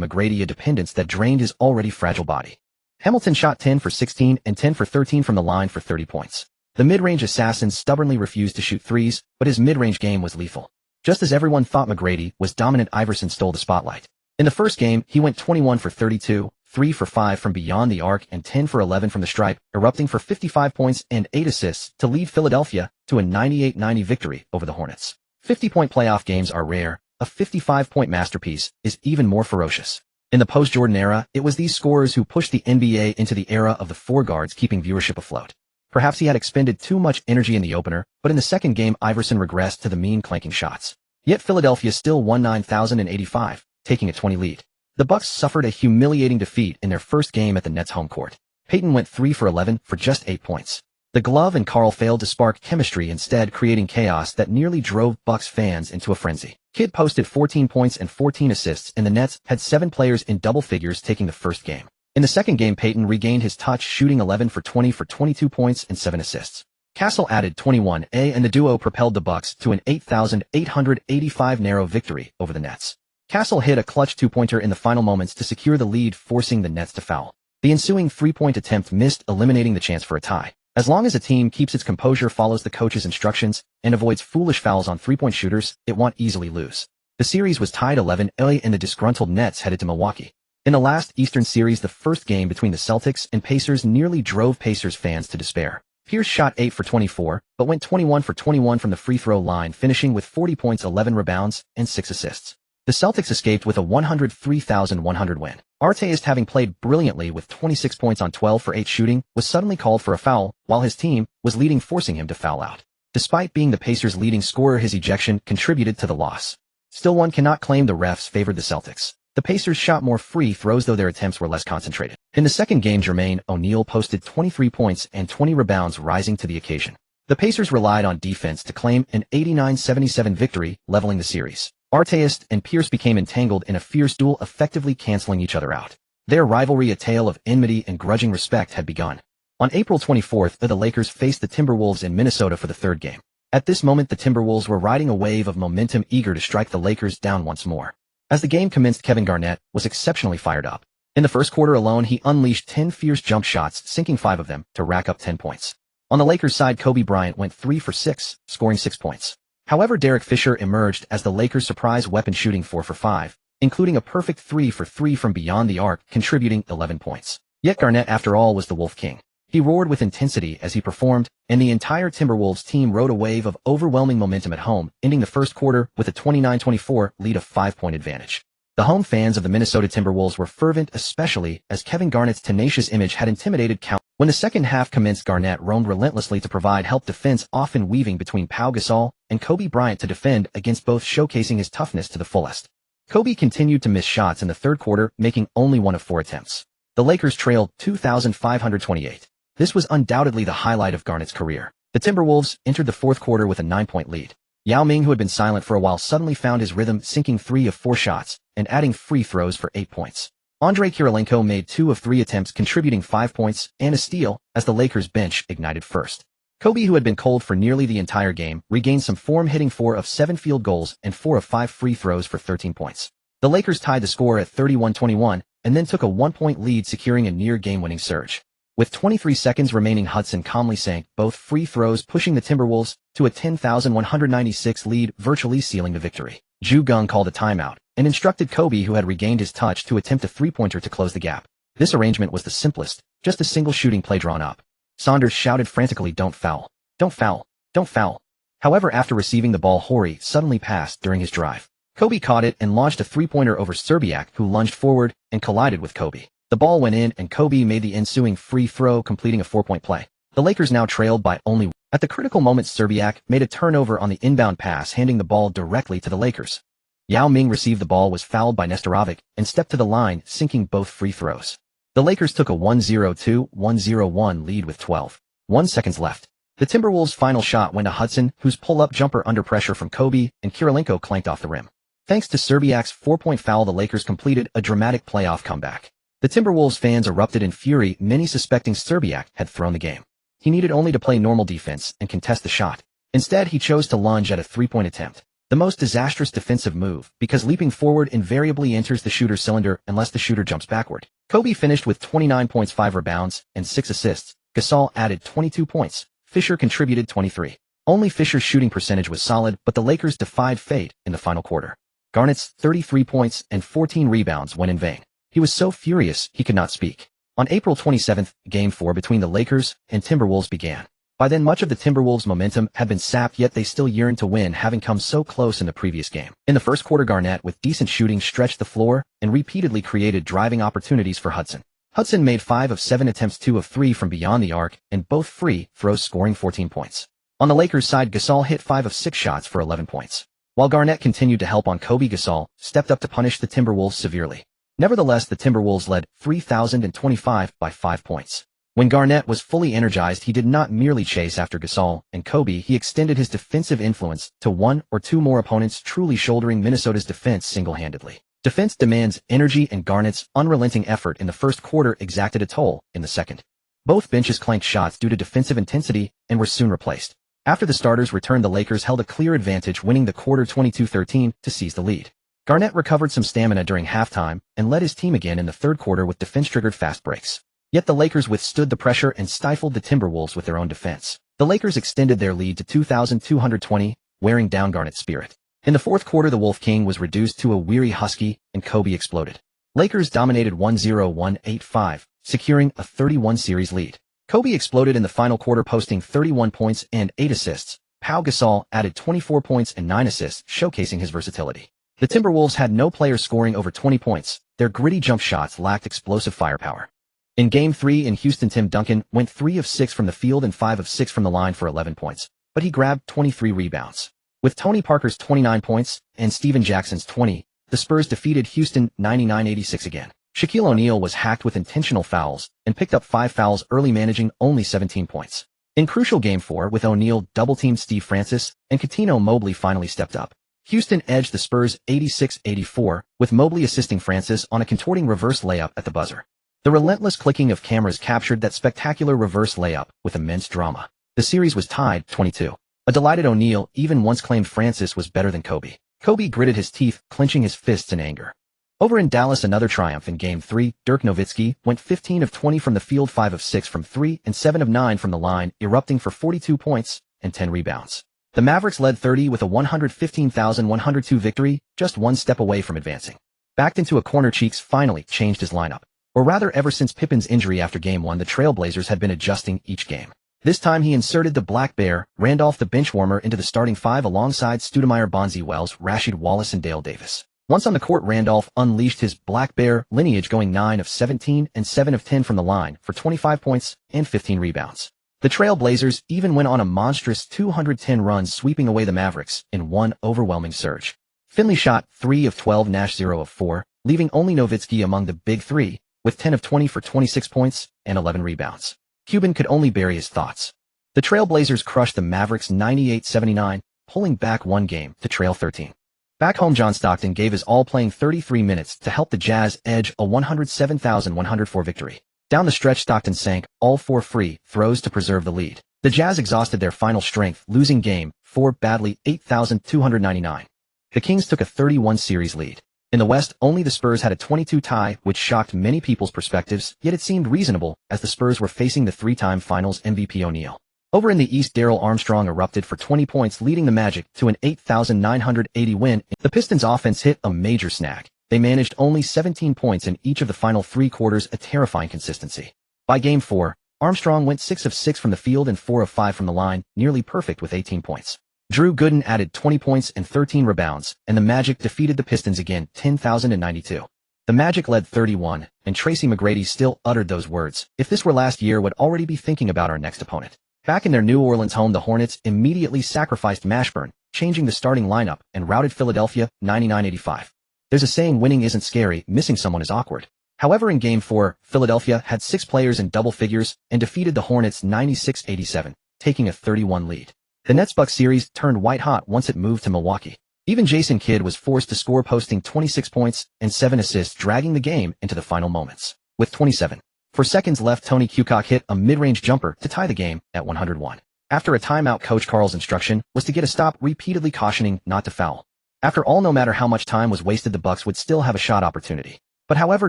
McGrady, a dependence that drained his already fragile body. Hamilton shot 10 for 16 and 10 for 13 from the line for 30 points. The mid-range assassin stubbornly refused to shoot threes, but his mid-range game was lethal. Just as everyone thought McGrady was dominant, Iverson stole the spotlight. In the first game, he went 21 for 32, 3 for 5 from beyond the arc and 10 for 11 from the stripe, erupting for 55 points and 8 assists to lead Philadelphia to a 98-90 victory over the Hornets. 50-point playoff games are rare. A 55-point masterpiece is even more ferocious. In the post-Jordan era, it was these scorers who pushed the NBA into the era of the four guards, keeping viewership afloat. Perhaps he had expended too much energy in the opener, but in the second game Iverson regressed to the mean clanking shots. Yet Philadelphia still won 9,085, taking a 20 lead. The Bucks suffered a humiliating defeat in their first game at the Nets' home court. Payton went 3 for 11 for just 8 points. The glove and Karl failed to spark chemistry, instead creating chaos that nearly drove Bucks fans into a frenzy. Kidd posted 14 points and 14 assists, and the Nets had 7 players in double figures taking the first game. In the second game, Payton regained his touch, shooting 11 for 20 for 22 points and 7 assists. Castle added 21, and the duo propelled the Bucks to an 8,885 narrow victory over the Nets. Castle hit a clutch two-pointer in the final moments to secure the lead, forcing the Nets to foul. The ensuing three-point attempt missed, eliminating the chance for a tie. As long as a team keeps its composure, follows the coach's instructions, and avoids foolish fouls on three-point shooters, it won't easily lose. The series was tied 11-11, and the disgruntled Nets headed to Milwaukee. In the last Eastern Series, the first game between the Celtics and Pacers nearly drove Pacers fans to despair. Pierce shot 8 for 24, but went 21 for 21 from the free throw line, finishing with 40 points, 11 rebounds, and 6 assists. The Celtics escaped with a 103,100 win. Artest, having played brilliantly with 26 points on 12 for 8 shooting, was suddenly called for a foul, while his team was leading, forcing him to foul out. Despite being the Pacers' leading scorer, his ejection contributed to the loss. Still, one cannot claim the refs favored the Celtics. The Pacers shot more free throws, though their attempts were less concentrated. In the second game, Jermaine O'Neal posted 23 points and 20 rebounds, rising to the occasion. The Pacers relied on defense to claim an 89-77 victory, leveling the series. Artest and Pierce became entangled in a fierce duel, effectively canceling each other out. Their rivalry, a tale of enmity and grudging respect, had begun. On April 24th, the Lakers faced the Timberwolves in Minnesota for the third game. At this moment, the Timberwolves were riding a wave of momentum, eager to strike the Lakers down once more. As the game commenced, Kevin Garnett was exceptionally fired up. In the first quarter alone, he unleashed 10 fierce jump shots, sinking 5 of them to rack up 10 points. On the Lakers side, Kobe Bryant went 3 for 6, scoring 6 points. However, Derek Fisher emerged as the Lakers' surprise weapon, shooting 4 for 5, including a perfect 3 for 3 from beyond the arc, contributing 11 points. Yet Garnett, after all, was the Wolf King. He roared with intensity as he performed, and the entire Timberwolves team rode a wave of overwhelming momentum at home, ending the first quarter with a 29-24 lead, of 5-point advantage. The home fans of the Minnesota Timberwolves were fervent, especially as Kevin Garnett's tenacious image had intimidated count. When the second half commenced, Garnett roamed relentlessly to provide help defense, often weaving between Pau Gasol and Kobe Bryant to defend against both, showcasing his toughness to the fullest. Kobe continued to miss shots in the third quarter, making only 1 of 4 attempts. The Lakers trailed 2,528. This was undoubtedly the highlight of Garnett's career. The Timberwolves entered the fourth quarter with a 9-point lead. Yao Ming, who had been silent for a while, suddenly found his rhythm, sinking 3 of 4 shots and adding free throws for 8 points. Andrei Kirilenko made 2 of 3 attempts, contributing 5 points and a steal as the Lakers bench ignited first. Kobe, who had been cold for nearly the entire game, regained some form, hitting 4 of 7 field goals and 4 of 5 free throws for 13 points. The Lakers tied the score at 31-21 and then took a 1-point lead, securing a near game-winning surge. With 23 seconds remaining, Hudson calmly sank both free throws, pushing the Timberwolves to a 10,196 lead, virtually sealing the victory. Geng called a timeout and instructed Kobe, who had regained his touch, to attempt a three-pointer to close the gap. This arrangement was the simplest, just a single shooting play drawn up. Saunders shouted frantically, "Don't foul! Don't foul! Don't foul!" However, after receiving the ball, Horry suddenly passed during his drive. Kobe caught it and launched a three-pointer over Szczerbiak, who lunged forward and collided with Kobe. The ball went in, and Kobe made the ensuing free throw, completing a 4-point play. The Lakers now trailed by only 1. At the critical moment, Szczerbiak made a turnover on the inbound pass, handing the ball directly to the Lakers. Yao Ming received the ball, was fouled by Nestorovic, and stepped to the line, sinking both free throws. The Lakers took a 1-0-2-1-0-1 lead with 12.1 seconds left. The Timberwolves' final shot went to Hudson, whose pull-up jumper under pressure from Kobe and Kirilenko clanked off the rim. Thanks to Serbiak's 4-point foul, the Lakers completed a dramatic playoff comeback. The Timberwolves fans erupted in fury, many suspecting Serbiak had thrown the game. He needed only to play normal defense and contest the shot. Instead, he chose to lunge at a three-point attempt. The most disastrous defensive move, because leaping forward invariably enters the shooter's cylinder unless the shooter jumps backward. Kobe finished with 29 points, 5 rebounds, and 6 assists. Gasol added 22 points. Fisher contributed 23. Only Fisher's shooting percentage was solid, but the Lakers defied fate in the final quarter. Garnett's 33 points and 14 rebounds went in vain. He was so furious he could not speak. On April 27th, Game 4 between the Lakers and Timberwolves began. By then, much of the Timberwolves' momentum had been sapped, yet they still yearned to win, having come so close in the previous game. In the first quarter, Garnett, with decent shooting, stretched the floor and repeatedly created driving opportunities for Hudson. Hudson made 5 of 7 attempts, 2 of 3 from beyond the arc, and both free throws, scoring 14 points. On the Lakers' side, Gasol hit 5 of 6 shots for 11 points. While Garnett continued to help on Kobe, Gasol stepped up to punish the Timberwolves severely. Nevertheless, the Timberwolves led 3,025 by 5 points. When Garnett was fully energized, he did not merely chase after Gasol and Kobe, he extended his defensive influence to 1 or 2 more opponents, truly shouldering Minnesota's defense single-handedly. Defense demands energy, and Garnett's unrelenting effort in the first quarter exacted a toll in the second. Both benches clanked shots due to defensive intensity and were soon replaced. After the starters returned, the Lakers held a clear advantage, winning the quarter 22-13 to seize the lead. Garnett recovered some stamina during halftime and led his team again in the third quarter with defense-triggered fast breaks. Yet the Lakers withstood the pressure and stifled the Timberwolves with their own defense. The Lakers extended their lead to 2,220, wearing down Garnett's spirit. In the fourth quarter, the Wolf King was reduced to a weary Husky, and Kobe exploded. Lakers dominated 1-0-1-8-5, securing a 31-series lead. Kobe exploded in the final quarter, posting 31 points and 8 assists. Pau Gasol added 24 points and 9 assists, showcasing his versatility. The Timberwolves had no player scoring over 20 points. Their gritty jump shots lacked explosive firepower. In Game 3 in Houston, Tim Duncan went 3 of 6 from the field and 5 of 6 from the line for 11 points, but he grabbed 23 rebounds. With Tony Parker's 29 points and Steven Jackson's 20, the Spurs defeated Houston 99-86 again. Shaquille O'Neal was hacked with intentional fouls and picked up 5 fouls early, managing only 17 points. In crucial Game 4, with O'Neal double-teamed Steve Francis and Coutinho, Mobley finally stepped up. Houston edged the Spurs 86-84, with Mobley assisting Francis on a contorting reverse layup at the buzzer. The relentless clicking of cameras captured that spectacular reverse layup with immense drama. The series was tied 22. A delighted O'Neal even once claimed Francis was better than Kobe. Kobe gritted his teeth, clenching his fists in anger. Over in Dallas, another triumph in Game 3, Dirk Nowitzki went 15 of 20 from the field, 5 of 6 from 3, and 7 of 9 from the line, erupting for 42 points and 10 rebounds. The Mavericks led 30 with a 115,102 victory, just one step away from advancing. Backed into a corner, Cheeks finally changed his lineup. Or rather, ever since Pippen's injury after Game 1, the Trailblazers had been adjusting each game. This time he inserted the Black Bear, Randolph the benchwarmer, into the starting 5 alongside Stoudemire, Bonzi Wells, Rasheed Wallace, and Dale Davis. Once on the court, Randolph unleashed his Black Bear lineage, going 9 of 17 and 7 of 10 from the line for 25 points and 15 rebounds. The Trailblazers even went on a monstrous 210 run, sweeping away the Mavericks in one overwhelming surge. Finley shot 3 of 12, Nash 0 of 4, leaving only Nowitzki among the big three, with 10 of 20 for 26 points and 11 rebounds. Cuban could only bury his thoughts. The Trailblazers crushed the Mavericks 98-79, pulling back one game to trail 13. Back home, John Stockton gave his all, playing 33 minutes to help the Jazz edge a 107,104 victory. Down the stretch, Stockton sank all 4 free throws to preserve the lead. The Jazz exhausted their final strength, losing Game 4 badly, 8,299. The Kings took a 31-series lead. In the West, only the Spurs had a 22 tie, which shocked many people's perspectives, yet it seemed reasonable as the Spurs were facing the 3-time Finals MVP O'Neal. Over in the East, Darrell Armstrong erupted for 20 points, leading the Magic to an 8,980 win. The Pistons' offense hit a major snag. They managed only 17 points in each of the final 3 quarters, a terrifying consistency. By Game 4, Armstrong went 6 of 6 from the field and 4 of 5 from the line, nearly perfect with 18 points. Drew Gooden added 20 points and 13 rebounds, and the Magic defeated the Pistons again, 10,092. The Magic led 31, and Tracy McGrady still uttered those words. If this were last year, would already be thinking about our next opponent. Back in their New Orleans home, the Hornets immediately sacrificed Mashburn, changing the starting lineup, and routed Philadelphia 99-85. There's a saying, winning isn't scary, missing someone is awkward. However, in Game 4, Philadelphia had 6 players in double figures and defeated the Hornets 96-87. taking a 31 lead. The Nets-Bucks series turned white-hot once it moved to Milwaukee. Even Jason Kidd was forced to score, posting 26 points and 7 assists, dragging the game into the final moments. With 27 seconds left, Tony Kukoc hit a mid-range jumper to tie the game at 101. After a timeout, Coach Carl's instruction was to get a stop, repeatedly cautioning not to foul. After all, no matter how much time was wasted, the Bucks would still have a shot opportunity. But however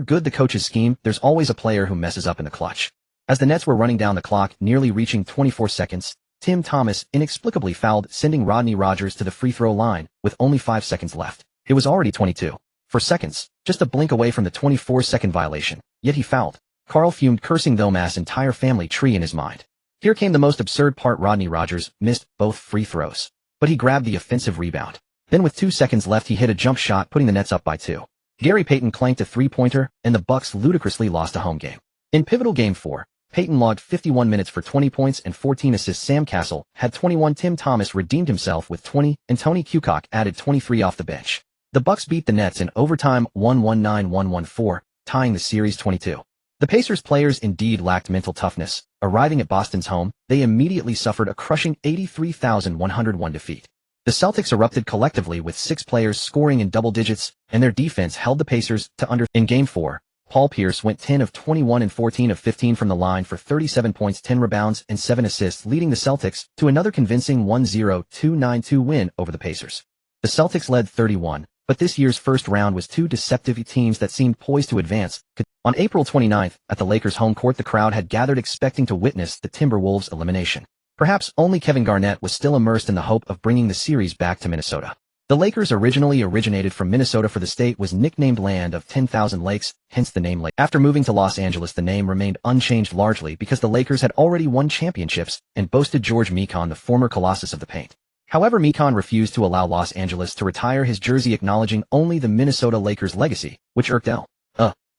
good the coach's scheme, there's always a player who messes up in the clutch. As the Nets were running down the clock, nearly reaching 24 seconds, Tim Thomas inexplicably fouled, sending Rodney Rogers to the free throw line with only 5 seconds left. It was already 22 seconds, just a blink away from the 24-second violation, yet he fouled. Carl fumed, cursing Thomas' entire family tree in his mind. Here came the most absurd part. Rodney Rogers missed both free throws, but he grabbed the offensive rebound. Then with 2 seconds left, he hit a jump shot, putting the Nets up by 2. Gary Payton clanked a three-pointer, and the Bucks ludicrously lost a home game. In pivotal Game 4, Payton logged 51 minutes for 20 points and 14 assists. Sam Cassell had 21. Tim Thomas redeemed himself with 20, and Tony Kukoc added 23 off the bench. The Bucks beat the Nets in overtime 119-114, tying the series 22. The Pacers players indeed lacked mental toughness. Arriving at Boston's home, they immediately suffered a crushing 83,101 defeat. The Celtics erupted collectively, with 6 players scoring in double digits, and their defense held the Pacers to under. In Game 4, Paul Pierce went 10 of 21 and 14 of 15 from the line for 37 points, 10 rebounds, and 7 assists, leading the Celtics to another convincing 1-0-2-9-2 win over the Pacers. The Celtics led 31, but this year's first round was 2 deceptive teams that seemed poised to advance. On April 29th, at the Lakers' home court, the crowd had gathered expecting to witness the Timberwolves' elimination. Perhaps only Kevin Garnett was still immersed in the hope of bringing the series back to Minnesota. The Lakers originally originated from Minnesota, for the state was nicknamed Land of 10,000 Lakes, hence the name Lake. After moving to Los Angeles, the name remained unchanged, largely because the Lakers had already won championships and boasted George Mikan, the former Colossus of the Paint. However, Mikan refused to allow Los Angeles to retire his jersey, acknowledging only the Minnesota Lakers legacy, which irked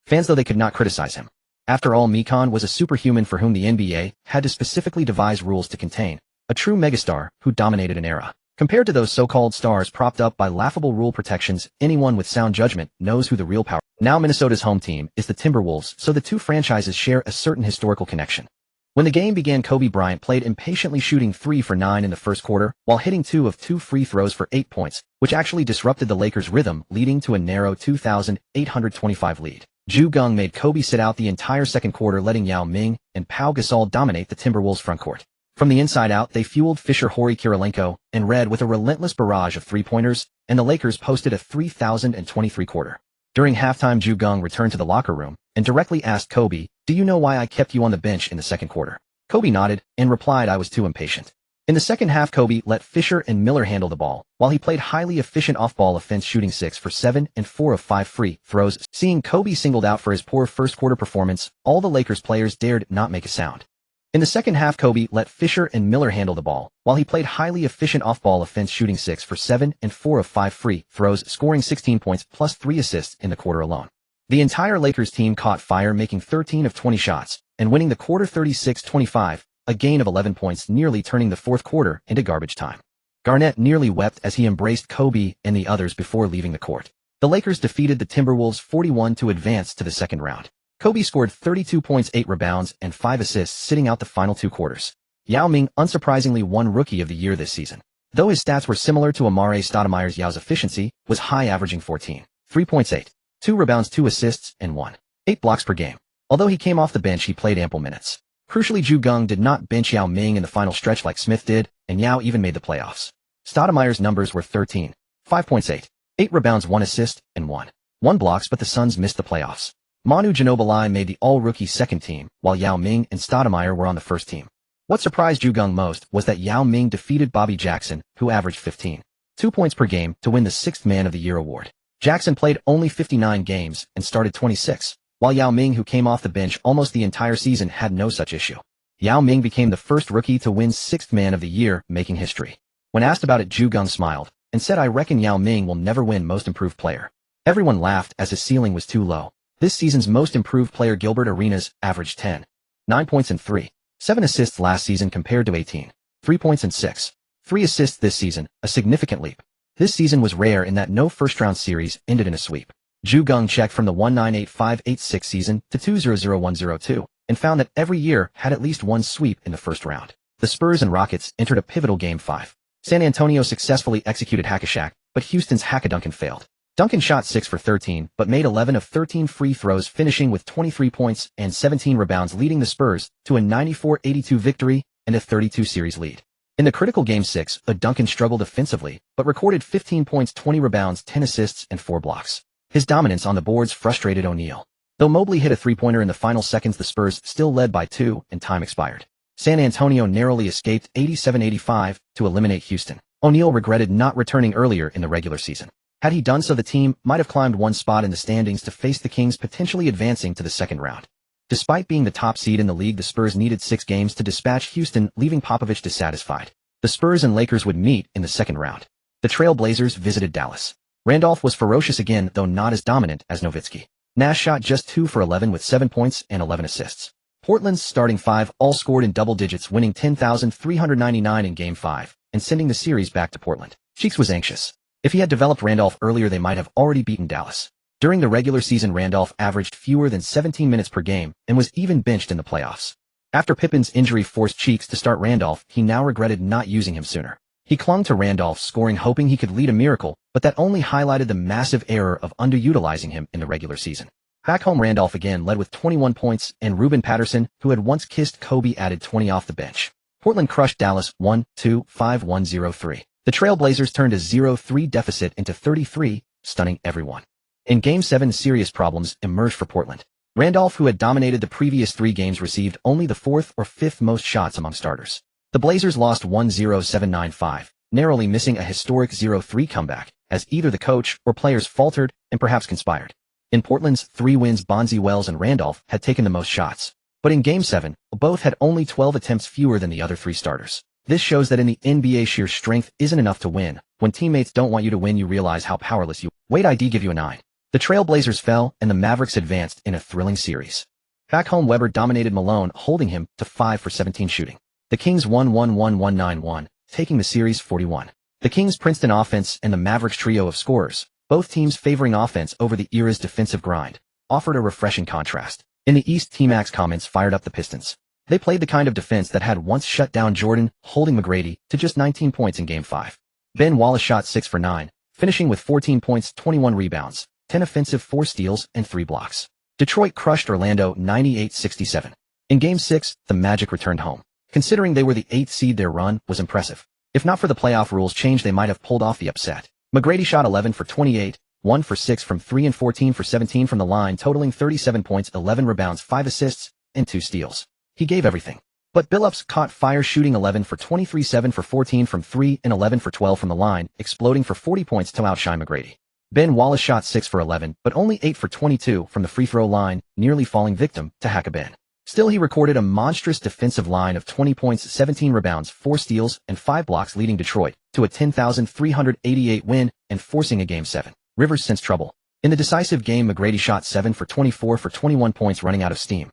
fans, though they could not criticize him. After all, Mikan was a superhuman for whom the NBA had to specifically devise rules to contain, a true megastar who dominated an era. Compared to those so-called stars propped up by laughable rule protections, anyone with sound judgment knows who the real power. Now Minnesota's home team is the Timberwolves, so the two franchises share a certain historical connection. When the game began, Kobe Bryant played impatiently, shooting 3 for 9 in the first quarter, while hitting 2 of 2 free throws for 8 points, which actually disrupted the Lakers' rhythm, leading to a narrow 2,825 lead. Geng made Kobe sit out the entire second quarter, letting Yao Ming and Pau Gasol dominate the Timberwolves' frontcourt. From the inside out, they fueled Fisher, Horry, Kirilenko, and Red with a relentless barrage of three-pointers, and the Lakers posted a 3,023 quarter. During halftime, Geng returned to the locker room and directly asked Kobe, "Do you know why I kept you on the bench in the second quarter?" Kobe nodded and replied, "I was too impatient." In the second half, Kobe let Fisher and Miller handle the ball, while he played highly efficient off-ball offense, shooting 6 for 7 and 4 of 5 free throws. Seeing Kobe singled out for his poor first quarter performance, all the Lakers players dared not make a sound. In the second half, Kobe let Fisher and Miller handle the ball, while he played highly efficient off-ball offense, shooting 6 for 7 and 4 of 5 free throws, scoring 16 points plus 3 assists in the quarter alone. The entire Lakers team caught fire, making 13 of 20 shots, and winning the quarter 36-25, a gain of 11 points, nearly turning the fourth quarter into garbage time. Garnett nearly wept as he embraced Kobe and the others before leaving the court. The Lakers defeated the Timberwolves 41 to advance to the second round. Kobe scored 32 points, 8 rebounds, and 5 assists, sitting out the final 2 quarters. Yao Ming unsurprisingly won Rookie of the Year this season. Though his stats were similar to Amare Stoudemire's, Yao's efficiency was high, averaging 14, 3 points, 8, 2 rebounds, 2 assists, and 1.8 blocks per game. Although he came off the bench, he played ample minutes. Crucially, Geng did not bench Yao Ming in the final stretch like Smith did, and Yao even made the playoffs. Stoudemire's numbers were 13, 5 points, 8 rebounds, 1 assist, and 1 blocks, but the Suns missed the playoffs. Manu Ginobili made the all-rookie second team, while Yao Ming and Stoudemire were on the first team. What surprised Geng most was that Yao Ming defeated Bobby Jackson, who averaged 15.2 points per game, to win the 6th Man of the Year award. Jackson played only 59 games and started 26, while Yao Ming, who came off the bench almost the entire season, had no such issue. Yao Ming became the first rookie to win 6th Man of the Year, making history. When asked about it, Geng smiled and said, "I reckon Yao Ming will never win Most Improved Player." Everyone laughed as his ceiling was too low. This season's Most Improved Player, Gilbert Arenas, averaged 10.9 points and 3.7 assists last season, compared to 18.3 points and 6.3 assists this season, a significant leap. This season was rare in that no first-round series ended in a sweep. Geng checked from the 1985-86 season to 2001-02 and found that every year had at least one sweep in the first round. the Spurs and Rockets entered a pivotal Game 5. San Antonio successfully executed hack-a-Shaq, but Houston's hack-a-Duncan failed. Duncan shot 6 for 13, but made 11 of 13 free throws, finishing with 23 points and 17 rebounds, leading the Spurs to a 94-82 victory and a 32-series lead. In the critical Game 6, Duncan struggled offensively, but recorded 15 points, 20 rebounds, 10 assists, and 4 blocks. His dominance on the boards frustrated O'Neal. Though Mobley hit a three-pointer in the final seconds, the Spurs still led by 2 and time expired. San Antonio narrowly escaped 87-85 to eliminate Houston. O'Neal regretted not returning earlier in the regular season. Had he done so, the team might have climbed one spot in the standings to face the Kings, potentially advancing to the second round. Despite being the top seed in the league, the Spurs needed 6 games to dispatch Houston, leaving Popovich dissatisfied. The Spurs and Lakers would meet in the second round. The Trail Blazers visited Dallas. Randolph was ferocious again, though not as dominant as Nowitzki. Nash shot just 2 for 11 with 7 points and 11 assists. Portland's starting 5 all scored in double digits, winning 10,399 in Game 5 and sending the series back to Portland. Cheeks was anxious. If he had developed Randolph earlier, they might have already beaten Dallas. During the regular season, Randolph averaged fewer than 17 minutes per game and was even benched in the playoffs. After Pippen's injury forced Cheeks to start Randolph, he now regretted not using him sooner. He clung to Randolph's scoring, hoping he could lead a miracle, but that only highlighted the massive error of underutilizing him in the regular season. Back home, Randolph again led with 21 points, and Ruben Patterson, who had once kissed Kobe, added 20 off the bench. Portland crushed Dallas 1-2-5-1-0-3. The Trail Blazers turned a 0-3 deficit into 33, stunning everyone. In Game 7, serious problems emerged for Portland. Randolph, who had dominated the previous 3 games, received only the 4th or 5th most shots among starters. The Blazers lost 1-0-7-9-5, narrowly missing a historic 0-3 comeback, as either the coach or players faltered and perhaps conspired. In Portland's 3 wins, Bonzi Wells and Randolph had taken the most shots. But in Game 7, both had only 12 attempts fewer than the other 3 starters. This shows that in the NBA, sheer strength isn't enough to win. When teammates don't want you to win, you realize how powerless you are. Wait, I'd give you a 9. The Trail Blazers fell, and the Mavericks advanced in a thrilling series. Back home, Weber dominated Malone, holding him to 5 for 17 shooting. The Kings won 1-1-1-9-1, taking the series 41. The Kings' Princeton offense and the Mavericks' trio of scorers, both teams favoring offense over the era's defensive grind, offered a refreshing contrast. In the East, T-Mac's comments fired up the Pistons. They played the kind of defense that had once shut down Jordan, holding McGrady to just 19 points in Game 5. Ben Wallace shot 6 for 9, finishing with 14 points, 21 rebounds, 10 offensive, 4 steals, and 3 blocks. Detroit crushed Orlando 98-67. In Game 6, the Magic returned home. Considering they were the 8th seed, their run was impressive. If not for the playoff rules change, they might have pulled off the upset. McGrady shot 11 for 28, 1 for 6 from 3 and 14 for 17 from the line, totaling 37 points, 11 rebounds, 5 assists, and 2 steals. He gave everything. But Billups caught fire, shooting 11 for 23, 7 for 14 from 3 and 11 for 12 from the line, exploding for 40 points to outshine McGrady. Ben Wallace shot 6 for 11, but only 8 for 22 from the free throw line, nearly falling victim to Hack-a-Ben. Still, he recorded a monstrous defensive line of 20 points, 17 rebounds, 4 steals, and 5 blocks, leading Detroit to a 10,388 win and forcing a Game 7. Rivers sensed trouble. In the decisive game, McGrady shot 7 for 24 for 21 points, running out of steam.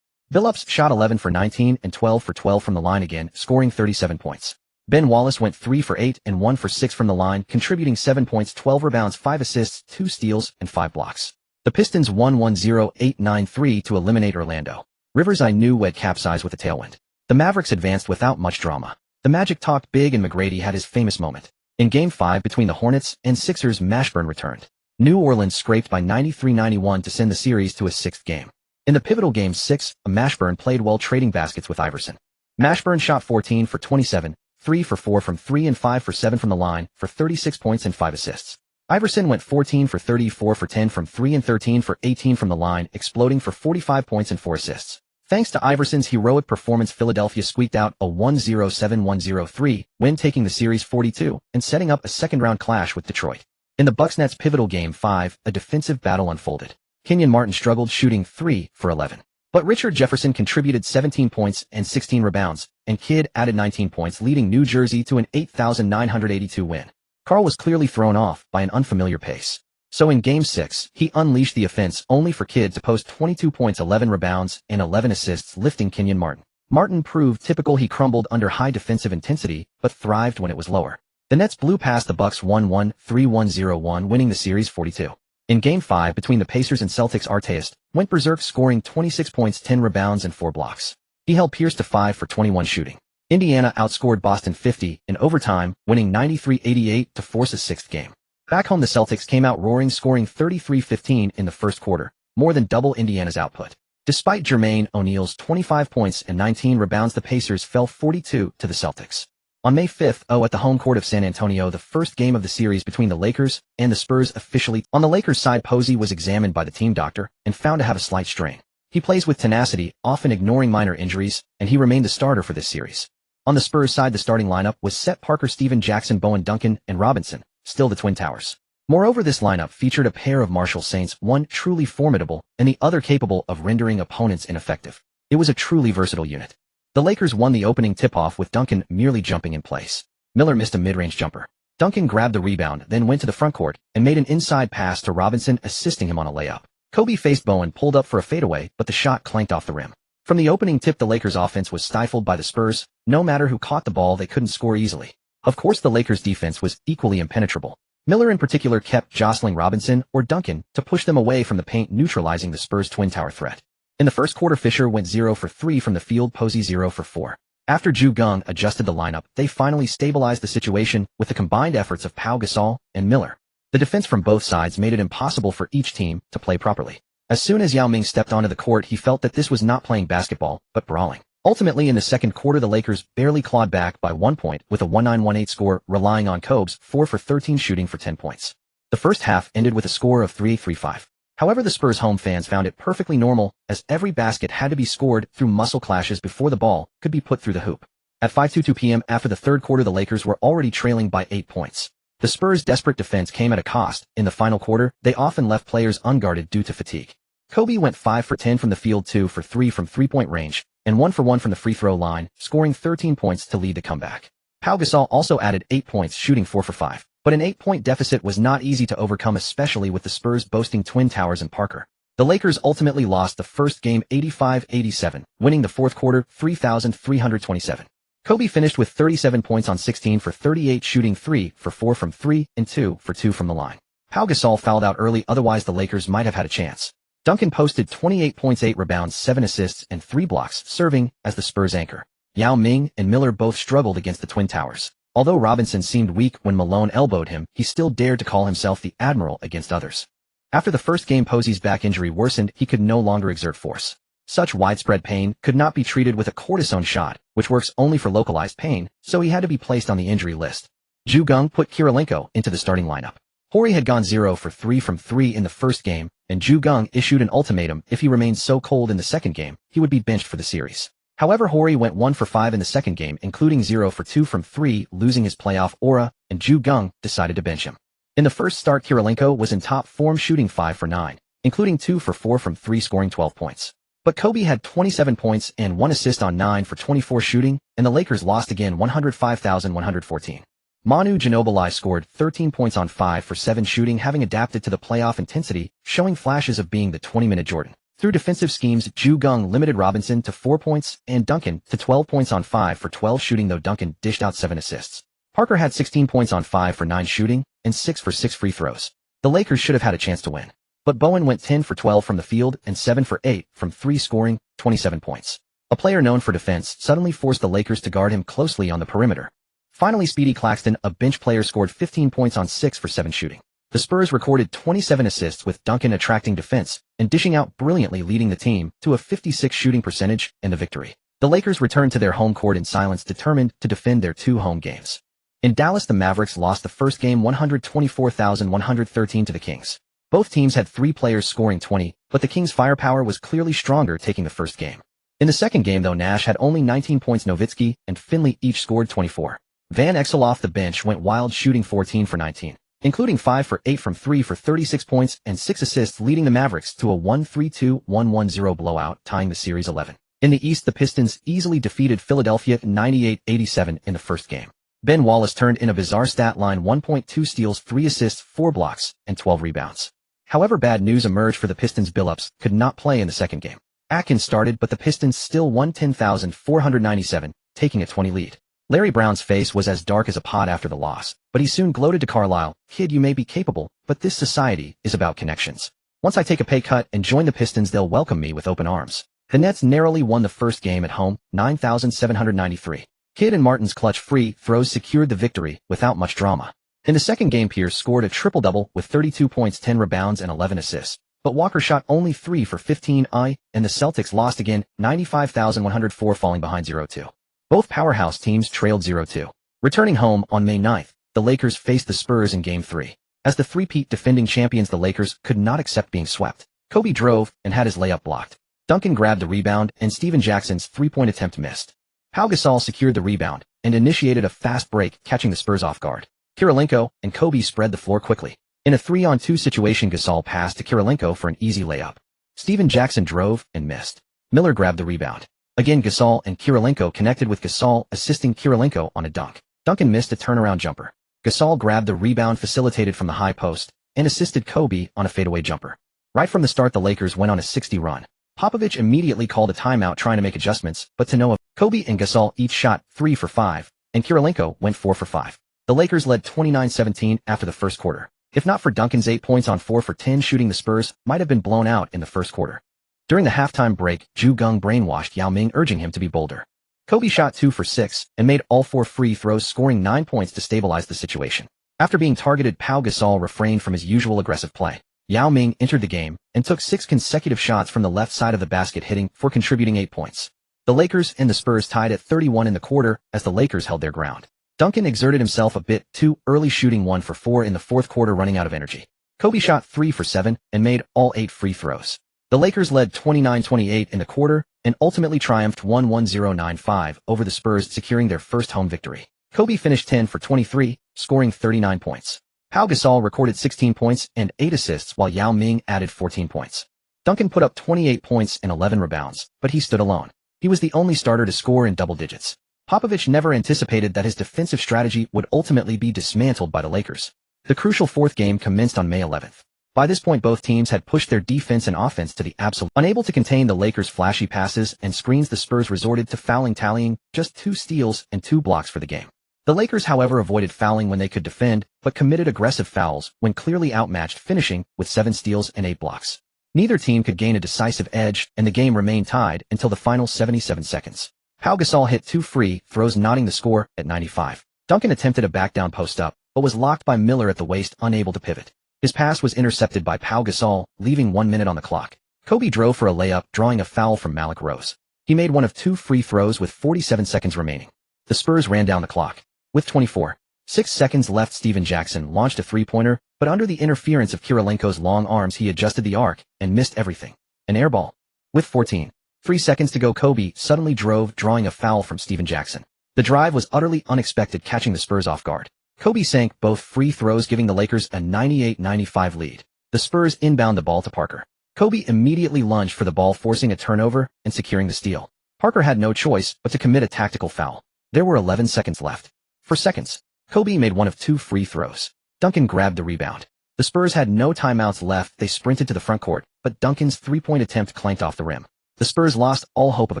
Billups shot 11 for 19 and 12 for 12 from the line again, scoring 37 points. Ben Wallace went 3 for 8 and 1 for 6 from the line, contributing 7 points, 12 rebounds, 5 assists, 2 steals, and 5 blocks. The Pistons won 1-0-8-9-3 to eliminate Orlando. Rivers, I knew, would capsize with a tailwind. The Mavericks advanced without much drama. The Magic talked big, and McGrady had his famous moment. In Game 5 between the Hornets and Sixers, Mashburn returned. New Orleans scraped by 93-91 to send the series to a 6th game. In the pivotal Game 6, Mashburn played well, trading baskets with Iverson. Mashburn shot 14 for 27, 3 for 4 from 3 and 5 for 7 from the line, for 36 points and 5 assists. Iverson went 14 for 34 for 10 from 3 and 13 for 18 from the line, exploding for 45 points and 4 assists. Thanks to Iverson's heroic performance, Philadelphia squeaked out a 1-0-7-1-0-3 win, taking the series 42 and setting up a second-round clash with Detroit. In the Bucks-Nets pivotal Game 5, a defensive battle unfolded. Kenyon Martin struggled, shooting 3 for 11. But Richard Jefferson contributed 17 points and 16 rebounds, and Kidd added 19 points, leading New Jersey to an 8,982 win. Karl was clearly thrown off by an unfamiliar pace. So in Game 6, he unleashed the offense, only for Kidd to post 22 points, 11 rebounds, and 11 assists, lifting Kenyon Martin. Martin proved typical. He crumbled under high defensive intensity, but thrived when it was lower. The Nets blew past the Bucks 1-1, 3-1-0-1, winning the series 42. In Game 5 between the Pacers and Celtics, Artest went berserk, scoring 26 points, 10 rebounds, and 4 blocks. He held Pierce to 5 for 21 shooting. Indiana outscored Boston 50 in overtime, winning 93-88 to force a sixth game. Back home the Celtics came out roaring, scoring 33-15 in the first quarter, more than double Indiana's output. Despite Jermaine O'Neal's 25 points and 19 rebounds, the Pacers fell 42 to the Celtics. On May 5th, at the home court of San Antonio, the first game of the series between the Lakers and the Spurs officially. On the Lakers side, Posey was examined by the team doctor and found to have a slight strain. He plays with tenacity, often ignoring minor injuries, and he remained the starter for this series. On the Spurs side, the starting lineup was set: Parker, Steven Jackson, Bowen, Duncan, and Robinson, still the Twin Towers. Moreover, this lineup featured a pair of Marshall Saints, one truly formidable and the other capable of rendering opponents ineffective. It was a truly versatile unit. The Lakers won the opening tip-off with Duncan merely jumping in place. Miller missed a mid-range jumper. Duncan grabbed the rebound, then went to the front court and made an inside pass to Robinson, assisting him on a layup. Kobe faced Bowen, pulled up for a fadeaway, but the shot clanked off the rim. From the opening tip, the Lakers' offense was stifled by the Spurs. No matter who caught the ball, they couldn't score easily. Of course, the Lakers' defense was equally impenetrable. Miller in particular kept jostling Robinson or Duncan to push them away from the paint, neutralizing the Spurs' Twin Tower threat. In the first quarter, Fisher went 0 for 3 from the field, Posey 0 for 4. After Geng adjusted the lineup, they finally stabilized the situation with the combined efforts of Pau Gasol and Miller. The defense from both sides made it impossible for each team to play properly. As soon as Yao Ming stepped onto the court, he felt that this was not playing basketball, but brawling. Ultimately, in the second quarter, the Lakers barely clawed back by 1 point with a 1-9-1-8 score, relying on Kobe's 4 for 13 shooting for 10 points. The first half ended with a score of 3-3-5. However, the Spurs home fans found it perfectly normal, as every basket had to be scored through muscle clashes before the ball could be put through the hoop. At 5:22 p.m. after the third quarter, the Lakers were already trailing by 8 points. The Spurs' desperate defense came at a cost. In the final quarter, they often left players unguarded due to fatigue. Kobe went 5 for 10 from the field, 2 for 3 from three-point range, and 1 for 1 from the free throw line, scoring 13 points to lead the comeback. Pau Gasol also added 8 points, shooting 4 for 5. But an 8-point deficit was not easy to overcome, especially with the Spurs boasting Twin Towers and Parker. The Lakers ultimately lost the first game 85-87, winning the fourth quarter 3,327. Kobe finished with 37 points on 16 for 38, shooting 3 for 4 from 3 and 2 for 2 from the line. Pau Gasol fouled out early, otherwise the Lakers might have had a chance. Duncan posted 28 points, 8 rebounds, 7 assists, and 3 blocks, serving as the Spurs anchor. Yao Ming and Miller both struggled against the Twin Towers. Although Robinson seemed weak when Malone elbowed him, he still dared to call himself the Admiral against others. After the first game, Posey's back injury worsened. He could no longer exert force. Such widespread pain could not be treated with a cortisone shot, which works only for localized pain, so he had to be placed on the injury list. Geng put Kirilenko into the starting lineup. Horry had gone 0 for 3 from 3 in the first game, and Geng issued an ultimatum: if he remained so cold in the second game, he would be benched for the series. However, Horry went 1 for 5 in the second game, including 0 for 2 from 3, losing his playoff aura, and Geng decided to bench him. In the first start, Kirilenko was in top form, shooting 5 for 9, including 2 for 4 from 3, scoring 12 points. But Kobe had 27 points and 1 assist on 9 for 24 shooting, and the Lakers lost again 105,114. Manu Ginobili scored 13 points on 5 for 7 shooting, having adapted to the playoff intensity, showing flashes of being the 20-minute Jordan. Through defensive schemes, Geng limited Robinson to 4 points and Duncan to 12 points on 5 for 12 shooting, though Duncan dished out 7 assists. Parker had 16 points on 5 for 9 shooting and 6 for 6 free throws. The Lakers should have had a chance to win. But Bowen went 10 for 12 from the field and 7 for 8 from 3, scoring 27 points. A player known for defense suddenly forced the Lakers to guard him closely on the perimeter. Finally, Speedy Claxton, a bench player, scored 15 points on 6 for 7 shooting. The Spurs recorded 27 assists, with Duncan attracting defense and dishing out brilliantly, leading the team to a 56 shooting percentage and the victory. The Lakers returned to their home court in silence, determined to defend their 2 home games. In Dallas, the Mavericks lost the first game 124,113 to the Kings. Both teams had 3 players scoring 20, but the Kings' firepower was clearly stronger, taking the first game. In the second game, though, Nash had only 19 points, Nowitzki and Finley each scored 24. Van Exel off the bench went wild, shooting 14 for 19, including 5 for 8 from 3 for 36 points and 6 assists, leading the Mavericks to a 132-110 blowout, tying the series 11. In the East, the Pistons easily defeated Philadelphia 98-87 in the first game. Ben Wallace turned in a bizarre stat line: 1.2 steals, 3 assists, 4 blocks, and 12 rebounds. However, bad news emerged for the Pistons. Billups could not play in the second game. Atkins started, but the Pistons still won 10,497, taking a 20 lead. Larry Brown's face was as dark as a pot after the loss, but he soon gloated to Carlisle: "Kid, you may be capable, but this society is about connections. Once I take a pay cut and join the Pistons, they'll welcome me with open arms." The Nets narrowly won the first game at home, 9,793. Kidd and Martin's clutch free throws secured the victory without much drama. In the second game, Pierce scored a triple-double with 32 points, 10 rebounds, and 11 assists. But Walker shot only 3 for 15, and the Celtics lost again, 95,104, falling behind 0-2. Both powerhouse teams trailed 0-2. Returning home on May 9th, the Lakers faced the Spurs in Game 3. As the three-peat defending champions, the Lakers could not accept being swept. Kobe drove and had his layup blocked. Duncan grabbed the rebound, and Stephen Jackson's three-point attempt missed. Pau Gasol secured the rebound and initiated a fast break, catching the Spurs off guard. Kirilenko and Kobe spread the floor quickly. In a 3-on-2 situation, Gasol passed to Kirilenko for an easy layup. Stephen Jackson drove and missed. Miller grabbed the rebound. Again, Gasol and Kirilenko connected, with Gasol assisting Kirilenko on a dunk. Duncan missed a turnaround jumper. Gasol grabbed the rebound facilitated from the high post and assisted Kobe on a fadeaway jumper. Right from the start, the Lakers went on a 60 run. Popovich immediately called a timeout, trying to make adjustments, but to no avail. Kobe and Gasol each shot 3 for 5, and Kirilenko went 4 for 5. The Lakers led 29-17 after the first quarter. If not for Duncan's 8 points on 4 for 10 shooting, the Spurs might have been blown out in the first quarter. During the halftime break, Geng brainwashed Yao Ming, urging him to be bolder. Kobe shot 2 for 6 and made all 4 free throws, scoring 9 points to stabilize the situation. After being targeted, Pau Gasol refrained from his usual aggressive play. Yao Ming entered the game and took 6 consecutive shots from the left side of the basket, hitting for contributing 8 points. The Lakers and the Spurs tied at 31 in the quarter as the Lakers held their ground. Duncan exerted himself a bit too early, shooting 1 for 4 in the fourth quarter, running out of energy. Kobe shot 3 for 7 and made all 8 free throws. The Lakers led 29-28 in the quarter and ultimately triumphed 110-95 over the Spurs, securing their first home victory. Kobe finished 10 for 23, scoring 39 points. Pau Gasol recorded 16 points and 8 assists, while Yao Ming added 14 points. Duncan put up 28 points and 11 rebounds, but he stood alone. He was the only starter to score in double digits. Popovich never anticipated that his defensive strategy would ultimately be dismantled by the Lakers. The crucial fourth game commenced on May 11th. By this point, both teams had pushed their defense and offense to the absolute. Unable to contain the Lakers' flashy passes and screens, the Spurs resorted to fouling, tallying just 2 steals and 2 blocks for the game. The Lakers, however, avoided fouling when they could defend, but committed aggressive fouls when clearly outmatched, finishing with 7 steals and 8 blocks. Neither team could gain a decisive edge, and the game remained tied until the final 77 seconds. Pau Gasol hit 2 free throws, knotting the score at 95. Duncan attempted a back-down post-up, but was locked by Miller at the waist, unable to pivot. His pass was intercepted by Pau Gasol, leaving 1 minute on the clock. Kobe drove for a layup, drawing a foul from Malik Rose. He made one of 2 free throws with 47 seconds remaining. The Spurs ran down the clock. With 24.6 seconds left, Stephen Jackson launched a three-pointer, but under the interference of Kirilenko's long arms, he adjusted the arc and missed everything. An air ball. With 14.3 seconds to go, Kobe suddenly drove, drawing a foul from Stephen Jackson. The drive was utterly unexpected, catching the Spurs off guard. Kobe sank both free throws, giving the Lakers a 98-95 lead. The Spurs inbound the ball to Parker. Kobe immediately lunged for the ball, forcing a turnover and securing the steal. Parker had no choice but to commit a tactical foul. There were 11 seconds left. For seconds, Kobe made one of 2 free throws. Duncan grabbed the rebound. The Spurs had no timeouts left. They sprinted to the front court, but Duncan's three-point attempt clanked off the rim. The Spurs lost all hope of a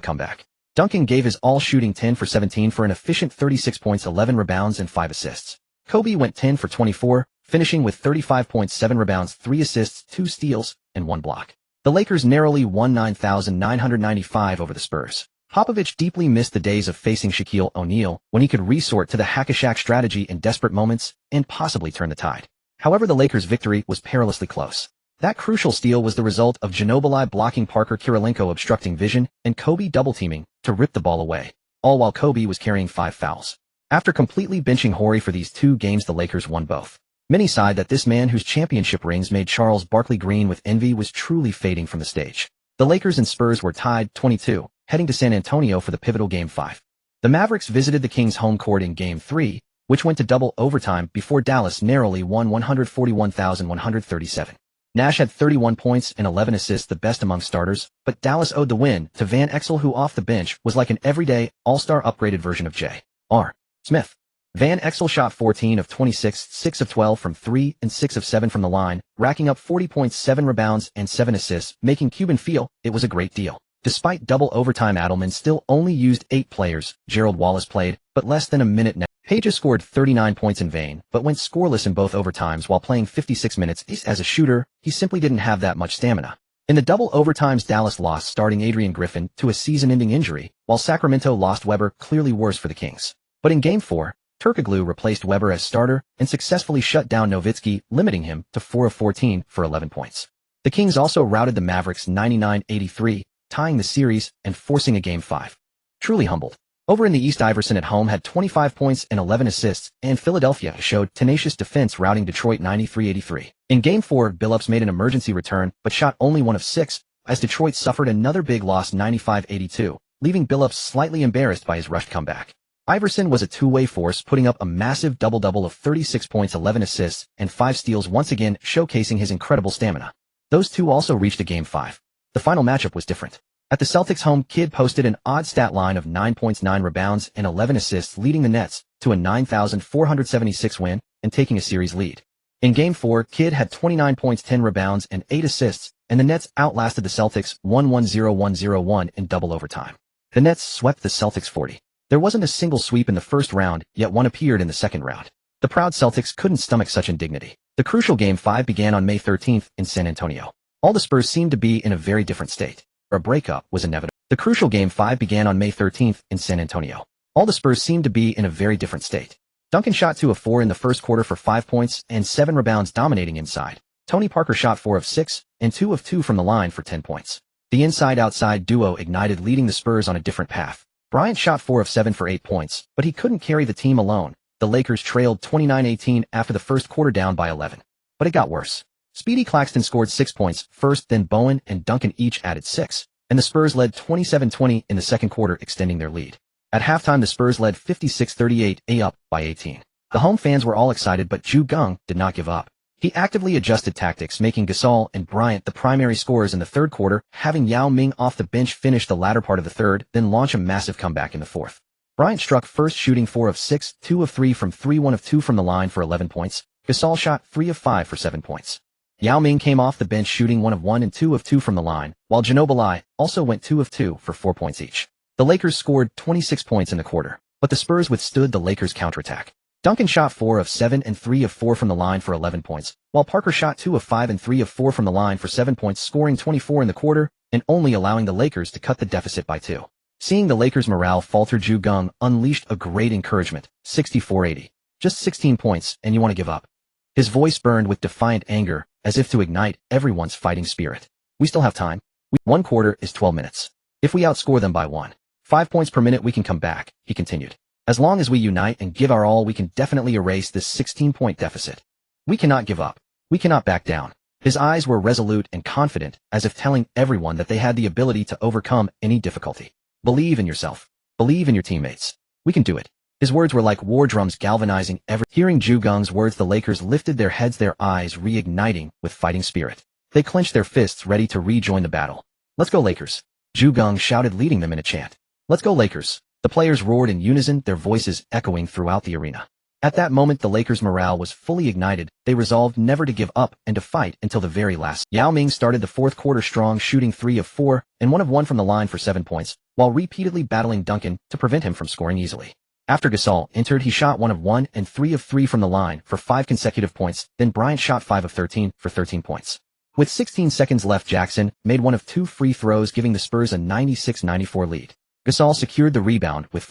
comeback. Duncan gave his all, shooting 10 for 17 for an efficient 36 points, 11 rebounds, and 5 assists. Kobe went 10 for 24, finishing with 35 points, 7 rebounds, 3 assists, 2 steals, and 1 block. The Lakers narrowly won 9,995 over the Spurs. Popovich deeply missed the days of facing Shaquille O'Neal, when he could resort to the hack-a-Shaq strategy in desperate moments and possibly turn the tide. However, the Lakers' victory was perilously close. That crucial steal was the result of Ginobili blocking Parker, Kirilenko obstructing vision, and Kobe double-teaming to rip the ball away, all while Kobe was carrying 5 fouls. After completely benching Horry for these 2 games, the Lakers won both. Many sighed that this man, whose championship rings made Charles Barkley green with envy, was truly fading from the stage. The Lakers and Spurs were tied 22, heading to San Antonio for the pivotal Game 5. The Mavericks visited the Kings' home court in Game 3, which went to double overtime before Dallas narrowly won 141,137. Nash had 31 points and 11 assists, the best among starters, but Dallas owed the win to Van Exel, who off the bench was like an everyday, all-star upgraded version of J.R. Smith. Van Exel shot 14 of 26, 6 of 12 from 3, and 6 of 7 from the line, racking up 40 points, 7 rebounds, and 7 assists, making Cuban feel it was a great deal. Despite double overtime, Adelman still only used 8 players. Gerald Wallace played, but less than a minute now. Pages scored 39 points in vain, but went scoreless in both overtimes while playing 56 minutes. As a shooter, he simply didn't have that much stamina. In the double overtimes, Dallas lost starting Adrian Griffin to a season-ending injury, while Sacramento lost Weber, clearly worse for the Kings. But in Game 4, Turkoglu replaced Weber as starter and successfully shut down Nowitzki, limiting him to 4 of 14 for 11 points. The Kings also routed the Mavericks 99-83, tying the series and forcing a Game 5. Truly humbled. Over in the East, Iverson at home had 25 points and 11 assists, and Philadelphia showed tenacious defense, routing Detroit 93-83. In Game 4, Billups made an emergency return but shot only 1 of 6, as Detroit suffered another big loss 95-82, leaving Billups slightly embarrassed by his rushed comeback. Iverson was a two-way force, putting up a massive double-double of 36 points, 11 assists, and 5 steals, once again showcasing his incredible stamina. Those two also reached a Game 5. The final matchup was different. At the Celtics' home, Kidd posted an odd stat line of 9 points, 9 rebounds, and 11 assists, leading the Nets to a 9,476 win and taking a series lead. In Game 4, Kidd had 29 points, 10 rebounds, and 8 assists, and the Nets outlasted the Celtics 1-1-0-1-0-1 in double overtime. The Nets swept the Celtics 40. There wasn't a single sweep in the first round, yet one appeared in the second round. The proud Celtics couldn't stomach such indignity. The crucial Game 5 began on May 13th in San Antonio. All the Spurs seemed to be in a very different state. A breakup was inevitable. The crucial Game 5 began on May 13th in San Antonio. All the Spurs seemed to be in a very different state. Duncan shot 2 of 4 in the first quarter for 5 points and 7 rebounds, dominating inside. Tony Parker shot 4 of 6 and 2 of 2 from the line for 10 points. The inside-outside duo ignited, leading the Spurs on a different path. Bryant shot 4 of 7 for 8 points, but he couldn't carry the team alone. The Lakers trailed 29-18 after the first quarter, down by 11. But it got worse. Speedy Claxton scored 6 points first, then Bowen and Duncan each added 6, and the Spurs led 27-20 in the second quarter, extending their lead. At halftime, the Spurs led 56-38, up by 18. The home fans were all excited, but Geng did not give up. He actively adjusted tactics, making Gasol and Bryant the primary scorers in the third quarter, having Yao Ming off the bench finish the latter part of the third, then launch a massive comeback in the fourth. Bryant struck first, shooting 4 of 6, 2 of 3 from 3, 1 of 2 from the line for 11 points. Gasol shot 3 of 5 for 7 points. Yao Ming came off the bench shooting 1 of 1 and 2 of 2 from the line, while Ginobili also went 2 of 2 for 4 points each. The Lakers scored 26 points in the quarter, but the Spurs withstood the Lakers' counterattack. Duncan shot 4 of 7 and 3 of 4 from the line for 11 points, while Parker shot 2 of 5 and 3 of 4 from the line for 7 points, scoring 24 in the quarter and only allowing the Lakers to cut the deficit by 2. Seeing the Lakers' morale falter, Geng unleashed a great encouragement, 64-80. Just 16 points and you want to give up? His voice burned with defiant anger, as if to ignite everyone's fighting spirit. We still have time. One quarter is 12 minutes. If we outscore them by 5 points per minute, we can come back, he continued. As long as we unite and give our all, we can definitely erase this 16-point deficit. We cannot give up. We cannot back down. His eyes were resolute and confident, as if telling everyone that they had the ability to overcome any difficulty. Believe in yourself. Believe in your teammates. We can do it. His words were like war drums, galvanizing every. Hearing Geng's words, the Lakers lifted their heads, their eyes reigniting with fighting spirit. They clenched their fists, ready to rejoin the battle. Let's go, Lakers! Geng shouted, leading them in a chant. Let's go, Lakers! The players roared in unison, their voices echoing throughout the arena. At that moment, the Lakers' morale was fully ignited. They resolved never to give up and to fight until the very last. Yao Ming started the fourth quarter strong, shooting 3 of 4 and 1 of 1 from the line for 7 points, while repeatedly battling Duncan to prevent him from scoring easily. After Gasol entered, he shot 1 of 1 and 3 of 3 from the line for 5 consecutive points, then Bryant shot 5 of 13 for 13 points. With 16 seconds left, Jackson made 1 of 2 free throws, giving the Spurs a 96-94 lead. Gasol secured the rebound with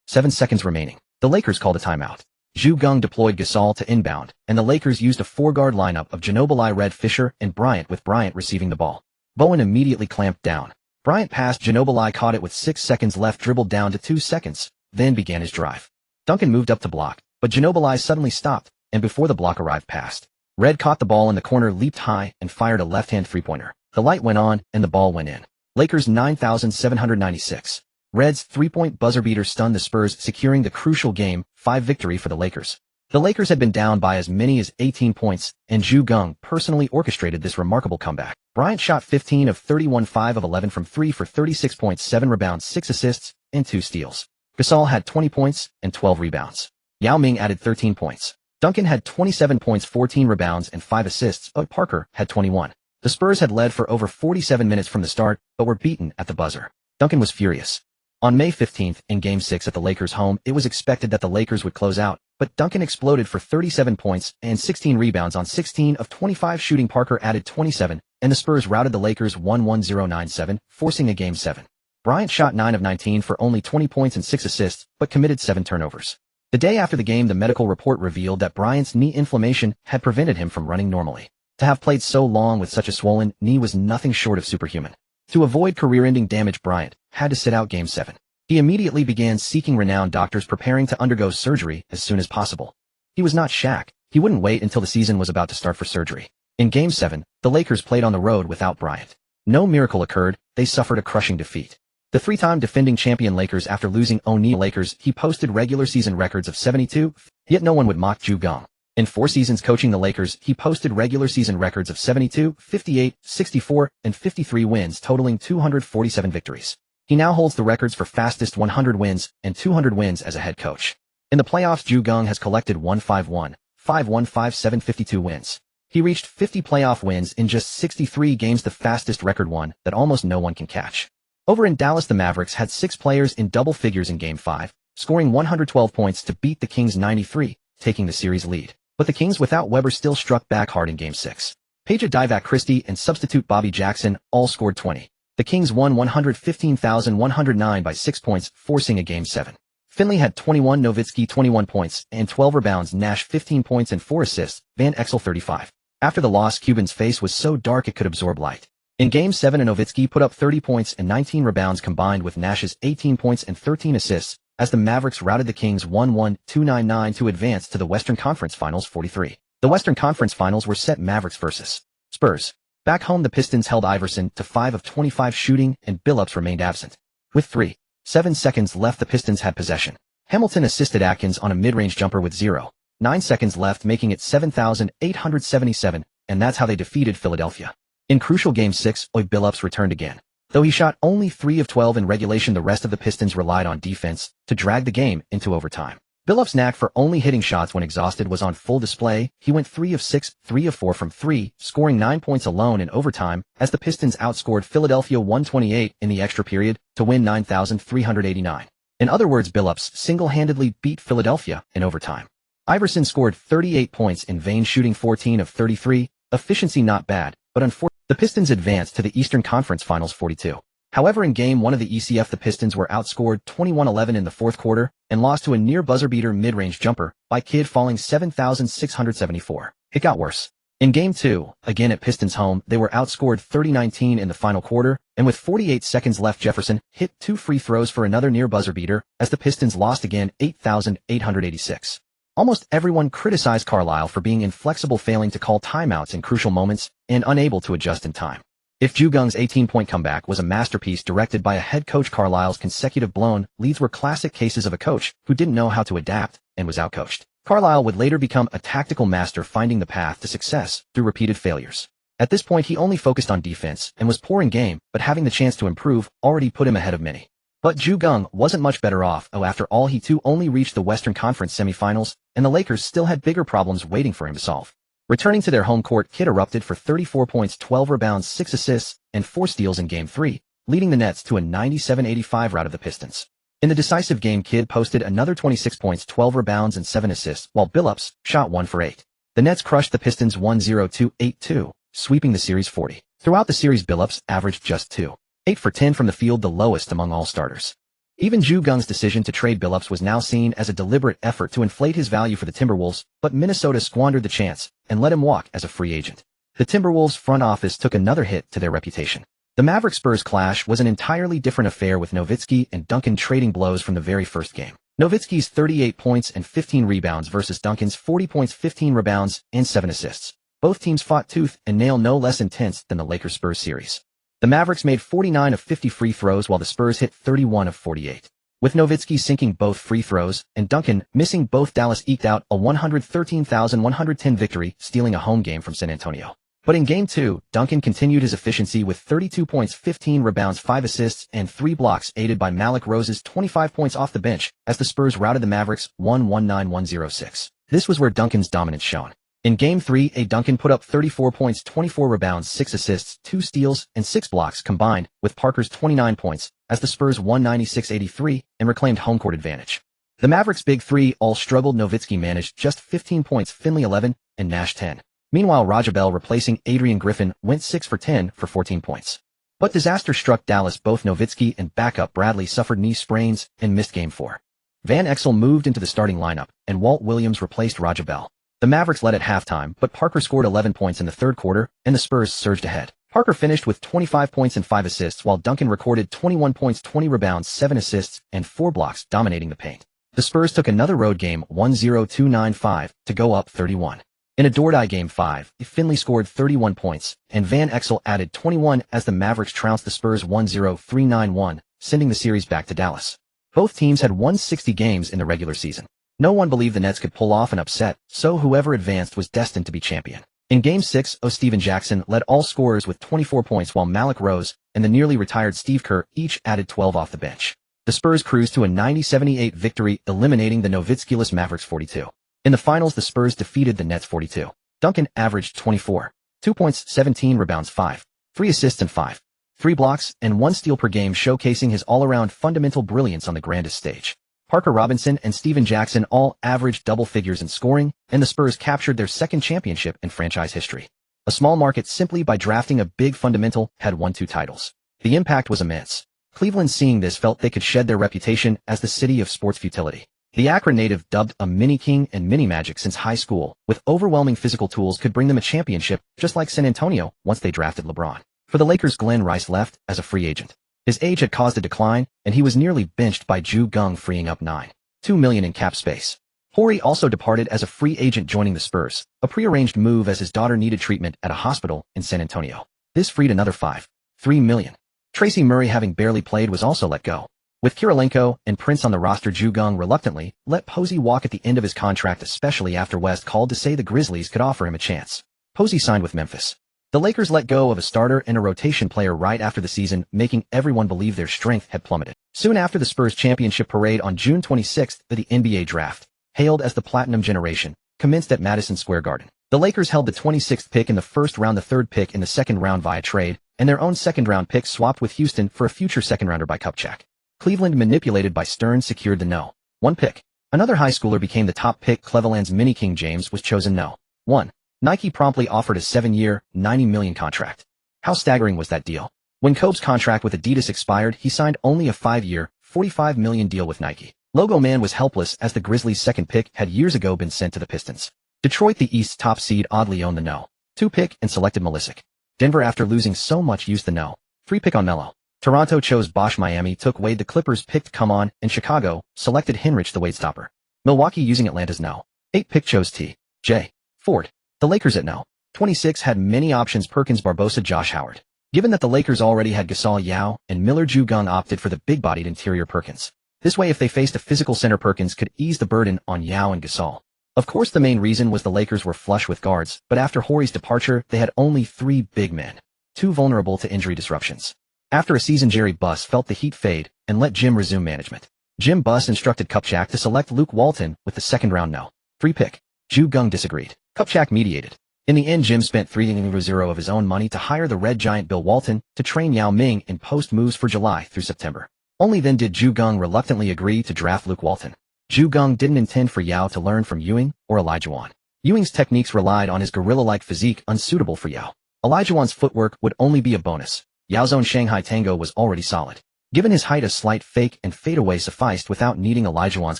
7 seconds remaining. The Lakers called a timeout. Geng deployed Gasol to inbound, and the Lakers used a 4-guard lineup of Ginobili, Red, Fisher, and Bryant, with Bryant receiving the ball. Bowen immediately clamped down. Bryant passed Ginobili, caught it with 6 seconds left, dribbled down to 2 seconds, then began his drive. Duncan moved up to block, but Ginobili suddenly stopped, and before the block arrived, passed. Red caught the ball in the corner, leaped high, and fired a left-hand three-pointer. The light went on, and the ball went in. Lakers 9,796. Red's three-point buzzer beater stunned the Spurs, securing the crucial Game 5 victory for the Lakers. The Lakers had been down by as many as 18 points, and Geng personally orchestrated this remarkable comeback. Bryant shot 15 of 31, 5 of 11 from 3 for 36 points, 7 rebounds, 6 assists, and 2 steals. Gasol had 20 points and 12 rebounds. Yao Ming added 13 points. Duncan had 27 points, 14 rebounds, and 5 assists, but Parker had 21. The Spurs had led for over 47 minutes from the start, but were beaten at the buzzer. Duncan was furious. On May 15th, in Game 6 at the Lakers' home, it was expected that the Lakers would close out, but Duncan exploded for 37 points and 16 rebounds on 16 of 25 shooting. Parker added 27, and the Spurs routed the Lakers 1-1-0-9-7, forcing a Game 7. Bryant shot 9 of 19 for only 20 points and 6 assists, but committed 7 turnovers. The day after the game, the medical report revealed that Bryant's knee inflammation had prevented him from running normally. To have played so long with such a swollen knee was nothing short of superhuman. To avoid career-ending damage, Bryant had to sit out Game 7. He immediately began seeking renowned doctors preparing to undergo surgery as soon as possible. He was not Shaq. He wouldn't wait until the season was about to start for surgery. In Game 7, the Lakers played on the road without Bryant. No miracle occurred, they suffered a crushing defeat. The three-time defending champion Lakers, after losing O'Neal Lakers, he posted regular season records of 72, yet no one would mock Geng. In 4 seasons coaching the Lakers, he posted regular season records of 72, 58, 64, and 53 wins, totaling 247 victories. He now holds the records for fastest 100 wins and 200 wins as a head coach. In the playoffs, Geng has collected 151, 5-1-5-7 52 wins. He reached 50 playoff wins in just 63 games, the fastest record one that almost no one can catch. Over in Dallas, the Mavericks had 6 players in double figures in Game 5, scoring 112 points to beat the Kings 93, taking the series lead. But the Kings without Webber still struck back hard in Game 6. Peja Divac Christie and substitute Bobby Jackson all scored 20. The Kings won 115,109 by 6 points, forcing a Game 7. Finley had 21, Nowitzki 21 points and 12 rebounds, Nash 15 points and 4 assists, Van Exel 35. After the loss, Cuban's face was so dark it could absorb light. In Game 7, Nowitzki put up 30 points and 19 rebounds combined with Nash's 18 points and 13 assists, as the Mavericks routed the Kings 1-1-2-9-9 to advance to the Western Conference Finals 43. The Western Conference Finals were set Mavericks vs. Spurs. Back home, the Pistons held Iverson to 5 of 25 shooting and Billups remained absent. With 3.7 seconds left, the Pistons had possession. Hamilton assisted Atkins on a mid-range jumper with 0.9 seconds left, making it 7,877, and that's how they defeated Philadelphia. In crucial Game 6, Billups returned again. Though he shot only 3 of 12 in regulation, the rest of the Pistons relied on defense to drag the game into overtime. Billups' knack for only hitting shots when exhausted was on full display. He went 3 of 6, 3 of 4 from 3, scoring 9 points alone in overtime, as the Pistons outscored Philadelphia 128 in the extra period to win 9,389. In other words, Billups single-handedly beat Philadelphia in overtime. Iverson scored 38 points in vain, shooting 14 of 33, efficiency not bad, but unfortunately, the Pistons advanced to the Eastern Conference Finals 42. However, in Game 1 of the ECF, the Pistons were outscored 21-11 in the fourth quarter and lost to a near buzzer-beater mid-range jumper by Kidd, falling 7,674. It got worse. In Game 2, again at Pistons home, they were outscored 30-19 in the final quarter, and with 48 seconds left, Jefferson hit 2 free throws for another near buzzer-beater, as the Pistons lost again 8,886. Almost everyone criticized Carlisle for being inflexible, failing to call timeouts in crucial moments, and unable to adjust in time. If Geng's 18-point comeback was a masterpiece directed by a head coach, Carlisle's consecutive blown leads were classic cases of a coach who didn't know how to adapt and was outcoached. Carlisle would later become a tactical master, finding the path to success through repeated failures. At this point, he only focused on defense and was poor in game, but having the chance to improve already put him ahead of many. But Geng wasn't much better off. After all, he too only reached the Western Conference semifinals, and the Lakers still had bigger problems waiting for him to solve. Returning to their home court, Kidd erupted for 34 points, 12 rebounds, 6 assists, and 4 steals in Game 3, leading the Nets to a 97-85 rout of the Pistons. In the decisive game, Kidd posted another 26 points, 12 rebounds, and 7 assists, while Billups shot 1 for 8. The Nets crushed the Pistons 1-0-2-8-2, sweeping the series 40. Throughout the series, Billups averaged just 2.8 for 10 from the field, the lowest among all starters. Even Geng's decision to trade Billups was now seen as a deliberate effort to inflate his value for the Timberwolves, but Minnesota squandered the chance and let him walk as a free agent. The Timberwolves front office took another hit to their reputation. The Mavericks-Spurs clash was an entirely different affair, with Nowitzki and Duncan trading blows from the very first game. Nowitzki's 38 points and 15 rebounds versus Duncan's 40 points, 15 rebounds, and 7 assists. Both teams fought tooth and nail, no less intense than the Lakers-Spurs series. The Mavericks made 49 of 50 free throws while the Spurs hit 31 of 48. With Nowitzki sinking both free throws and Duncan missing both, Dallas eked out a 113,110 victory, stealing a home game from San Antonio. But in Game 2, Duncan continued his efficiency with 32 points, 15 rebounds, 5 assists, and 3 blocks, aided by Malik Rose's 25 points off the bench, as the Spurs routed the Mavericks 119-106. This was where Duncan's dominance shone. In Game 3, Duncan put up 34 points, 24 rebounds, 6 assists, 2 steals, and 6 blocks combined with Parker's 29 points, as the Spurs won 96-83 and reclaimed home court advantage. The Mavericks' big three all struggled. Nowitzki managed just 15 points, Finley 11, and Nash 10. Meanwhile, Rajabel replacing Adrian Griffin went 6 for 10 for 14 points. But disaster struck Dallas. Both Nowitzki and backup Bradley suffered knee sprains and missed Game 4. Van Exel moved into the starting lineup, and Walt Williams replaced Rajabel. The Mavericks led at halftime, but Parker scored 11 points in the third quarter, and the Spurs surged ahead. Parker finished with 25 points and 5 assists, while Duncan recorded 21 points, 20 rebounds, 7 assists, and 4 blocks, dominating the paint. The Spurs took another road game 1-0-2-9-5 to go up 31. In a door-die Game 5, Finley scored 31 points, and Van Exel added 21 as the Mavericks trounced the Spurs 1-0-3-9-1, sending the series back to Dallas. Both teams had won 60 games in the regular season. No one believed the Nets could pull off an upset, so whoever advanced was destined to be champion. In Game 6, Steven Jackson led all scorers with 24 points, while Malik Rose and the nearly retired Steve Kerr each added 12 off the bench. The Spurs cruised to a 90-78 victory, eliminating the Nowitzki-less Mavericks 42. In the finals, the Spurs defeated the Nets 42. Duncan averaged 24, 2 points, 17 rebounds, 5, 3 assists and 5, 3 blocks, and 1 steal per game, showcasing his all-around fundamental brilliance on the grandest stage. Parker Robinson and Steven Jackson all averaged double figures in scoring, and the Spurs captured their second championship in franchise history. A small market simply by drafting a big fundamental had won 2 titles. The impact was immense. Cleveland, seeing this, felt they could shed their reputation as the city of sports futility. The Akron native, dubbed a mini-king and mini-magic since high school, with overwhelming physical tools, could bring them a championship, just like San Antonio once they drafted LeBron. For the Lakers, Glenn Rice left as a free agent. His age had caused a decline, and he was nearly benched by Geng, freeing up $9.2 million in cap space. Horry also departed as a free agent, joining the Spurs, a prearranged move as his daughter needed treatment at a hospital in San Antonio. This freed another $5.3 million. Tracy Murray, having barely played, was also let go. With Kirilenko and Prince on the roster, Geng reluctantly let Posey walk at the end of his contract, especially after West called to say the Grizzlies could offer him a chance. Posey signed with Memphis. The Lakers let go of a starter and a rotation player right after the season, making everyone believe their strength had plummeted. Soon after the Spurs championship parade on June 26th, the NBA draft, hailed as the Platinum Generation, commenced at Madison Square Garden. The Lakers held the 26th pick in the first round, the 3rd pick in the 2nd round via trade, and their own 2nd-round pick swapped with Houston for a future 2nd-rounder by Kupchak. Cleveland, manipulated by Stern, secured the No. 1 pick. Another high schooler became the top pick. Cleveland's mini-king James was chosen No. 1. Nike promptly offered a 7-year, $90 million contract. How staggering was that deal? When Kobe's contract with Adidas expired, he signed only a 5-year, $45 million deal with Nike. Logo Man was helpless, as the Grizzlies' 2nd pick had years ago been sent to the Pistons. Detroit, the East's top seed, oddly owned the No. 2 pick and selected Milicic. Denver, after losing so much, used the No. 3 pick on Melo. Toronto chose Bosch. Miami took Wade. The Clippers picked Come On, and Chicago selected Hinrich, the Wade stopper. Milwaukee, using Atlanta's No. 8 pick, chose T.J. Ford. The Lakers at No. 26 had many options: Perkins, Barbosa, Josh Howard. Given that the Lakers already had Gasol, Yao, and Miller, Geng opted for the big-bodied interior Perkins. This way, if they faced a physical center, Perkins could ease the burden on Yao and Gasol. Of course, the main reason was the Lakers were flush with guards, but after Horry's departure, they had only 3 big men, 2 vulnerable to injury disruptions. After a season, Jerry Buss felt the heat fade and let Jim resume management. Jim Buss instructed Kupchak to select Luke Walton with the 2nd-round No. 3 pick. Geng disagreed. Kupchak mediated. In the end, Jim spent $3.0 of his own money to hire the Red Giant Bill Walton to train Yao Ming in post moves for July through September. Only then did Geng reluctantly agree to draft Luke Walton. Geng didn't intend for Yao to learn from Ewing or Olajuwon. Ewing's techniques relied on his gorilla-like physique, unsuitable for Yao. Olajuwon's footwork would only be a bonus. Yao's own Shanghai Tango was already solid. Given his height, a slight fake and fadeaway sufficed without needing Olajuwon's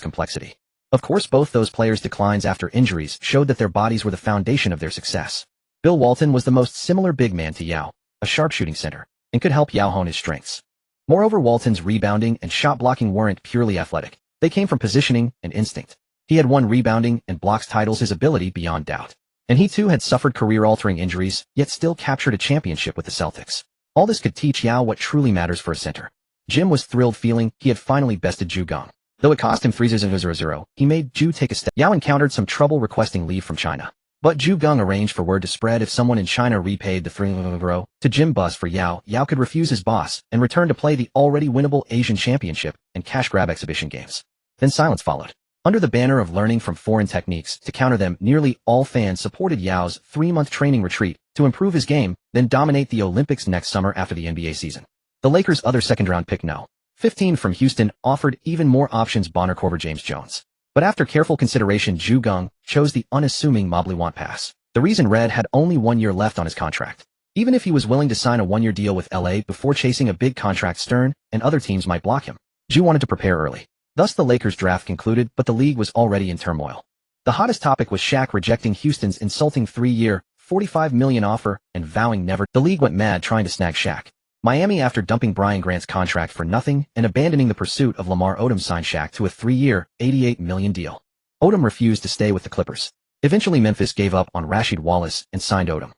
complexity. Of course, both those players' declines after injuries showed that their bodies were the foundation of their success. Bill Walton was the most similar big man to Yao, a sharpshooting center, and could help Yao hone his strengths. Moreover, Walton's rebounding and shot blocking weren't purely athletic. They came from positioning and instinct. He had won rebounding and blocks titles, his ability beyond doubt. And he too had suffered career-altering injuries, yet still captured a championship with the Celtics. All this could teach Yao what truly matters for a center. Jim was thrilled, feeling he had finally bested Geng. Though it cost him $3,000, he made Ju take a step. Yao encountered some trouble requesting leave from China. But Geng arranged for word to spread if someone in China repaid the $3,000 to Jim Buss for Yao. Yao could refuse his boss and return to play the already winnable Asian Championship and cash grab exhibition games. Then silence followed. Under the banner of learning from foreign techniques to counter them, nearly all fans supported Yao's 3-month training retreat to improve his game, then dominate the Olympics next summer after the NBA season. The Lakers' other 2nd-round pick, No. 15 from Houston, offered even more options: Bonner, Korver, James Jones. But after careful consideration, Geng chose the unassuming Mobley Want Pass. The reason Red had only 1 year left on his contract. Even if he was willing to sign a 1-year deal with LA before chasing a big contract, Stern and other teams might block him. Jew wanted to prepare early. Thus the Lakers draft concluded, but the league was already in turmoil. The hottest topic was Shaq rejecting Houston's insulting 3-year, $45 million offer and vowing never. The league went mad trying to snag Shaq. Miami, after dumping Brian Grant's contract for nothing and abandoning the pursuit of Lamar Odom, signed Shaq to a 3-year, $88 million deal. Odom refused to stay with the Clippers. Eventually Memphis gave up on Rasheed Wallace and signed Odom.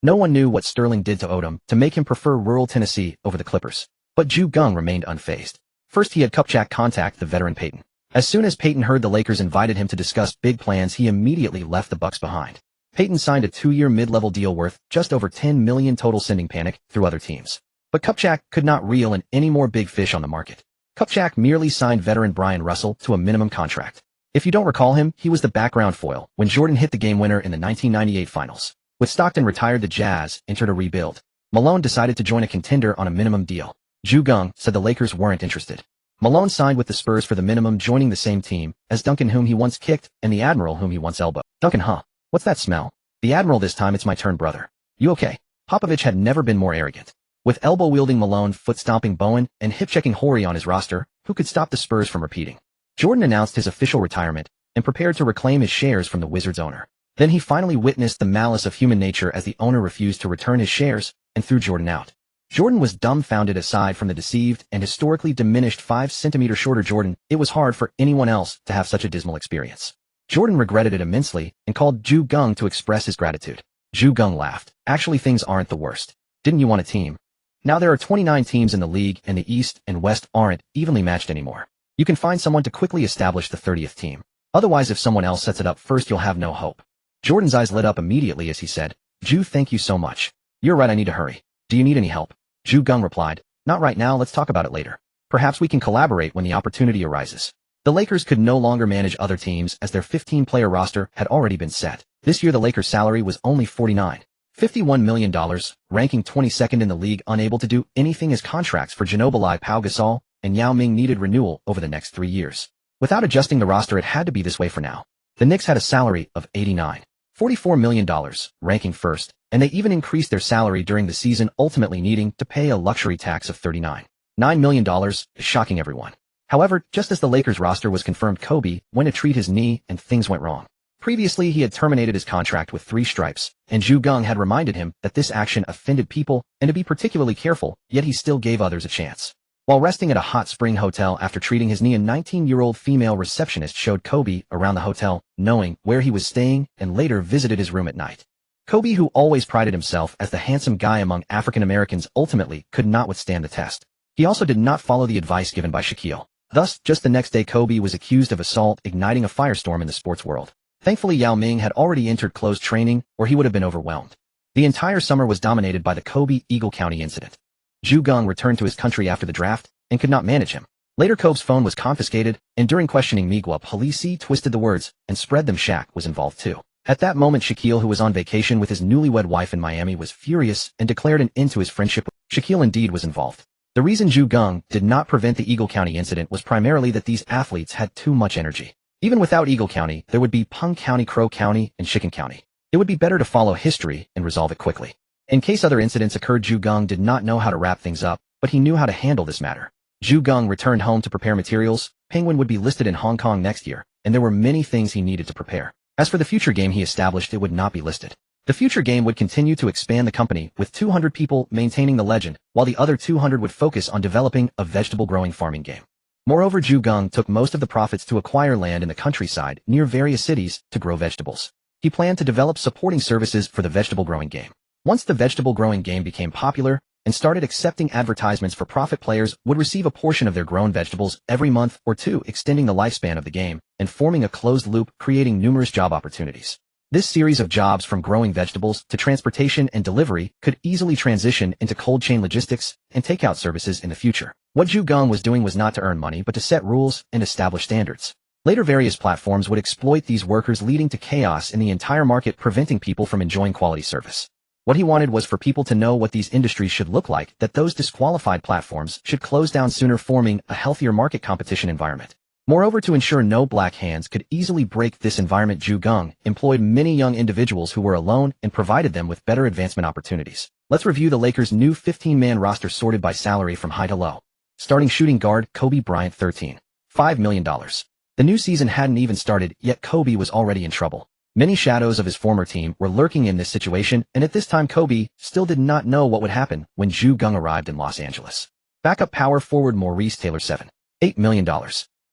No one knew what Sterling did to Odom to make him prefer rural Tennessee over the Clippers. But Geng remained unfazed. First he had Kupchak contact the veteran Peyton. As soon as Peyton heard the Lakers invited him to discuss big plans, he immediately left the Bucks behind. Peyton signed a 2-year mid-level deal worth just over $10 million total, sending panic through other teams. But Kupchak could not reel in any more big fish on the market. Kupchak merely signed veteran Brian Russell to a minimum contract. If you don't recall him, he was the background foil when Jordan hit the game winner in the 1998 finals. With Stockton retired, the Jazz entered a rebuild. Malone decided to join a contender on a minimum deal. Geng said the Lakers weren't interested. Malone signed with the Spurs for the minimum, joining the same team as Duncan, whom he once kicked, and the Admiral, whom he once elbowed. Duncan, huh? What's that smell? The Admiral, this time it's my turn, brother. You okay? Popovich had never been more arrogant. With elbow-wielding Malone, foot-stomping Bowen, and hip-checking Horry on his roster, who could stop the Spurs from repeating? Jordan announced his official retirement and prepared to reclaim his shares from the Wizards owner. Then he finally witnessed the malice of human nature as the owner refused to return his shares and threw Jordan out. Jordan was dumbfounded. Aside from the deceived and historically diminished 5 centimeters shorter Jordan, it was hard for anyone else to have such a dismal experience. Jordan regretted it immensely and called Geng to express his gratitude. Geng laughed. Actually, things aren't the worst. Didn't you want a team? Now there are 29 teams in the league, and the East and West aren't evenly matched anymore. You can find someone to quickly establish the 30th team. Otherwise, if someone else sets it up first, you'll have no hope. Jordan's eyes lit up immediately as he said, Jew, thank you so much. You're right, I need to hurry. Do you need any help? Geng replied, not right now, let's talk about it later. Perhaps we can collaborate when the opportunity arises. The Lakers could no longer manage other teams as their 15-player roster had already been set. This year the Lakers' salary was only $51 million, ranking 22nd in the league. Unable to do anything as contracts for Ginobili, Pau Gasol, and Yao Ming needed renewal over the next 3 years. Without adjusting the roster, it had to be this way for now. The Knicks had a salary of $44 million, ranking first, and they even increased their salary during the season, ultimately needing to pay a luxury tax of $39 million, shocking everyone. However, just as the Lakers roster was confirmed, Kobe went to treat his knee and things went wrong. Previously, he had terminated his contract with 3 stripes, and Geng had reminded him that this action offended people and to be particularly careful, yet he still gave others a chance. While resting at a hot spring hotel after treating his knee, a 19-year-old female receptionist showed Kobe around the hotel, knowing where he was staying, and later visited his room at night. Kobe, who always prided himself as the handsome guy among African Americans, ultimately could not withstand the test. He also did not follow the advice given by Shaquille. Thus, just the next day, Kobe was accused of assault, igniting a firestorm in the sports world. Thankfully, Yao Ming had already entered closed training, or he would have been overwhelmed. The entire summer was dominated by the Kobe Eagle County incident. Geng returned to his country after the draft and could not manage him. Later, Kobe's phone was confiscated, and during questioning, Miguel Polisi twisted the words and spread them Shaq was involved too. At that moment, Shaquille, who was on vacation with his newlywed wife in Miami, was furious and declared an end to his friendship. Shaquille indeed was involved. The reason Geng did not prevent the Eagle County incident was primarily that these athletes had too much energy. Even without Eagle County, there would be Pung County, Crow County, and Chicken County. It would be better to follow history and resolve it quickly. In case other incidents occurred, Geng did not know how to wrap things up, but he knew how to handle this matter. Geng returned home to prepare materials. Penguin would be listed in Hong Kong next year, and there were many things he needed to prepare. As for the future game he established, it would not be listed. The future game would continue to expand the company, with 200 people maintaining the legend, while the other 200 would focus on developing a vegetable-growing farming game. Moreover, Geng took most of the profits to acquire land in the countryside near various cities to grow vegetables. He planned to develop supporting services for the vegetable-growing game. Once the vegetable-growing game became popular and started accepting advertisements for profit, players would receive a portion of their grown vegetables every month or two, extending the lifespan of the game and forming a closed loop, creating numerous job opportunities. This series of jobs, from growing vegetables to transportation and delivery, could easily transition into cold chain logistics and takeout services in the future. What Geng was doing was not to earn money, but to set rules and establish standards. Later, various platforms would exploit these workers, leading to chaos in the entire market, preventing people from enjoying quality service. What he wanted was for people to know what these industries should look like, that those disqualified platforms should close down sooner, forming a healthier market competition environment. Moreover, to ensure no black hands could easily break this environment, Geng employed many young individuals who were alone and provided them with better advancement opportunities. Let's review the Lakers' new 15-man roster sorted by salary from high to low. Starting shooting guard, Kobe Bryant, $13.5 million. The new season hadn't even started, yet Kobe was already in trouble. Many shadows of his former team were lurking in this situation, and at this time Kobe still did not know what would happen when Geng arrived in Los Angeles. Backup power forward Maurice Taylor, $7.8 million.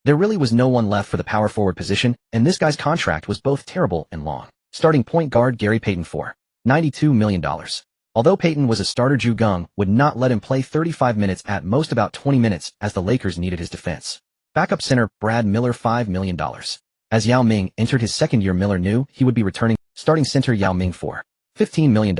There really was no one left for the power forward position, and this guy's contract was both terrible and long. Starting point guard Gary Payton, $92 million. Although Payton was a starter, Geng would not let him play 35 minutes, at most about 20 minutes, as the Lakers needed his defense. Backup center Brad Miller, $5 million. As Yao Ming entered his second year, Miller knew he would be returning. Starting center Yao Ming, $15 million.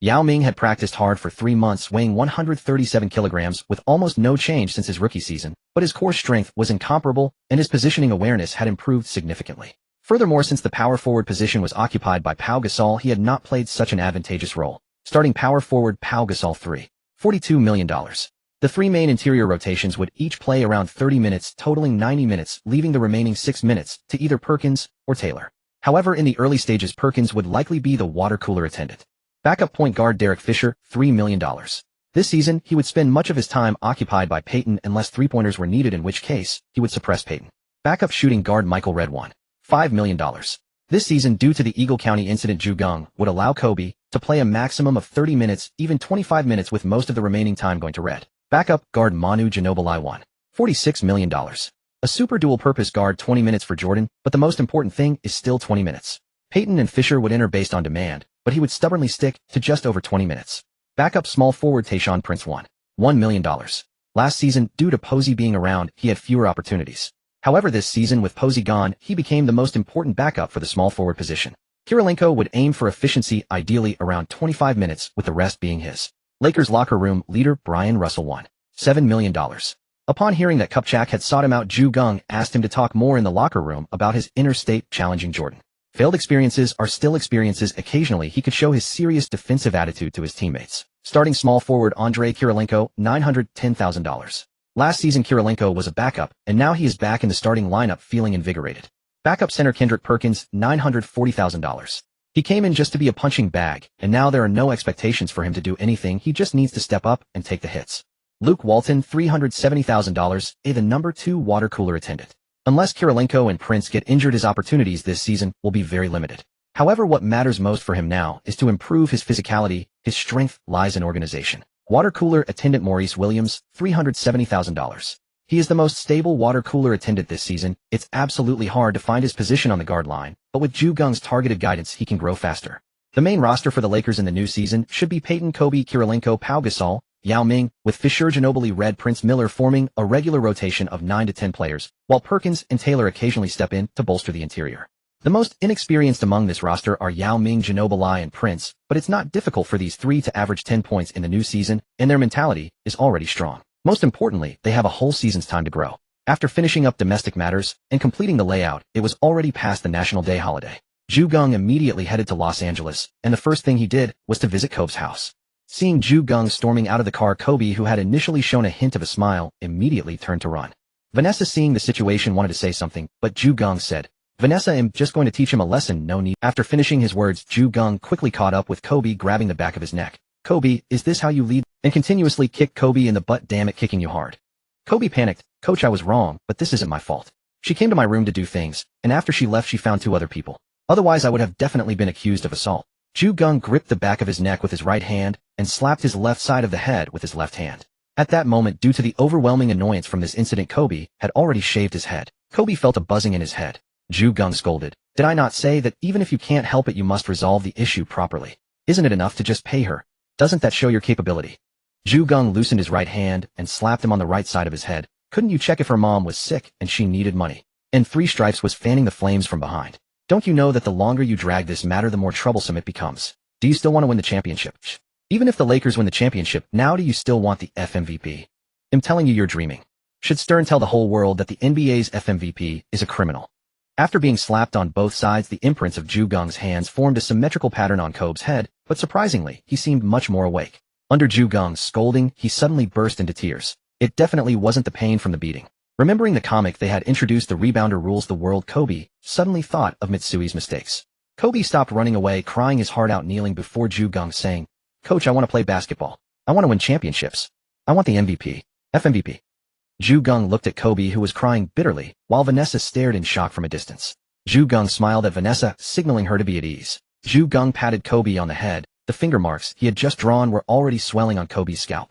Yao Ming had practiced hard for 3 months, weighing 137 kilograms with almost no change since his rookie season, but his core strength was incomparable and his positioning awareness had improved significantly. Furthermore, since the power forward position was occupied by Pau Gasol, he had not played such an advantageous role. Starting power forward Pau Gasol, $42 million. The three main interior rotations would each play around 30 minutes, totaling 90 minutes, leaving the remaining 6 minutes to either Perkins or Taylor. However, in the early stages, Perkins would likely be the water cooler attendant. Backup point guard Derek Fisher, $3 million. This season, he would spend much of his time occupied by Payton unless three-pointers were needed, in which case, he would suppress Payton. Backup shooting guard Michael Redd, $5 million. This season, due to the Eagle County incident, Geng would allow Kobe to play a maximum of 30 minutes, even 25 minutes, with most of the remaining time going to Redd. Backup guard Manu Ginobili, $46 million. A super dual-purpose guard, 20 minutes for Jordan, but the most important thing is still 20 minutes. Payton and Fisher would enter based on demand, but he would stubbornly stick to just over 20 minutes. Backup small forward Tayshaun Prince, $1 million. Last season, due to Posey being around, he had fewer opportunities. However, this season, with Posey gone, he became the most important backup for the small forward position. Kirilenko would aim for efficiency, ideally around 25 minutes, with the rest being his. Lakers locker room leader Brian Russell, $7 million. Upon hearing that Kupchak had sought him out, Geng asked him to talk more in the locker room about his interstate challenging Jordan. Failed experiences are still experiences. Occasionally, he could show his serious defensive attitude to his teammates. Starting small forward Andrei Kirilenko, $910,000. Last season, Kirilenko was a backup, and now he is back in the starting lineup feeling invigorated. Backup center Kendrick Perkins, $940,000. He came in just to be a punching bag, and now there are no expectations for him to do anything. He just needs to step up and take the hits. Luke Walton, $370,000, the number 2 water cooler attendant. Unless Kirilenko and Prince get injured, his opportunities this season will be very limited. However, what matters most for him now is to improve his physicality. His strength lies in organization. Water cooler attendant Maurice Williams, $370,000. He is the most stable water cooler attendant this season. It's absolutely hard to find his position on the guard line, but with Geng's targeted guidance, he can grow faster. The main roster for the Lakers in the new season should be Payton, Kobe, Kirilenko, Pau Gasol, Yao Ming, with Fisher, Ginobili, Redd, Prince, Miller forming a regular rotation of 9 to 10 players, while Perkins and Taylor occasionally step in to bolster the interior. The most inexperienced among this roster are Yao Ming, Ginobili, and Prince, but it's not difficult for these three to average 10 points in the new season, and their mentality is already strong. Most importantly, they have a whole season's time to grow. After finishing up domestic matters and completing the layout, it was already past the National Day holiday. Geng immediately headed to Los Angeles, and the first thing he did was to visit Kobe's house. Seeing Geng storming out of the car, Kobe, who had initially shown a hint of a smile, immediately turned to run. Vanessa, seeing the situation, wanted to say something, but Geng said, "Vanessa, I'm just going to teach him a lesson, no need." After finishing his words, Geng quickly caught up with Kobe, grabbing the back of his neck. "Kobe, is this how you lead?" and continuously kicked Kobe in the butt. "Damn it, kicking you hard." Kobe panicked. "Coach, I was wrong, but this isn't my fault. She came to my room to do things, and after she left she found 2 other people. Otherwise I would have definitely been accused of assault." Geng gripped the back of his neck with his right hand and slapped his left side of the head with his left hand. At that moment, due to the overwhelming annoyance from this incident, Kobe had already shaved his head. Kobe felt a buzzing in his head. Geng scolded, "Did I not say that even if you can't help it you must resolve the issue properly? Isn't it enough to just pay her? Doesn't that show your capability?" Geng loosened his right hand and slapped him on the right side of his head. "Couldn't you check if her mom was sick and she needed money?" And 3 Stripes was fanning the flames from behind. "Don't you know that the longer you drag this matter the more troublesome it becomes? Do you still want to win the championship? Even if the Lakers win the championship, now do you still want the FMVP? I'm telling you, you're dreaming. Should Stern tell the whole world that the NBA's FMVP is a criminal?" After being slapped on both sides, the imprints of Geng's hands formed a symmetrical pattern on Kobe's head, but surprisingly, he seemed much more awake. Under Geng's scolding, he suddenly burst into tears. It definitely wasn't the pain from the beating. Remembering the comic they had introduced the rebounder rules the world, Kobe suddenly thought of Mitsui's mistakes. Kobe stopped running away, crying his heart out, kneeling before Geng, saying, "Coach, I want to play basketball. I want to win championships. I want the MVP. FMVP. Geng looked at Kobe, who was crying bitterly, while Vanessa stared in shock from a distance. Geng smiled at Vanessa, signaling her to be at ease. Geng patted Kobe on the head. The finger marks he had just drawn were already swelling on Kobe's scalp.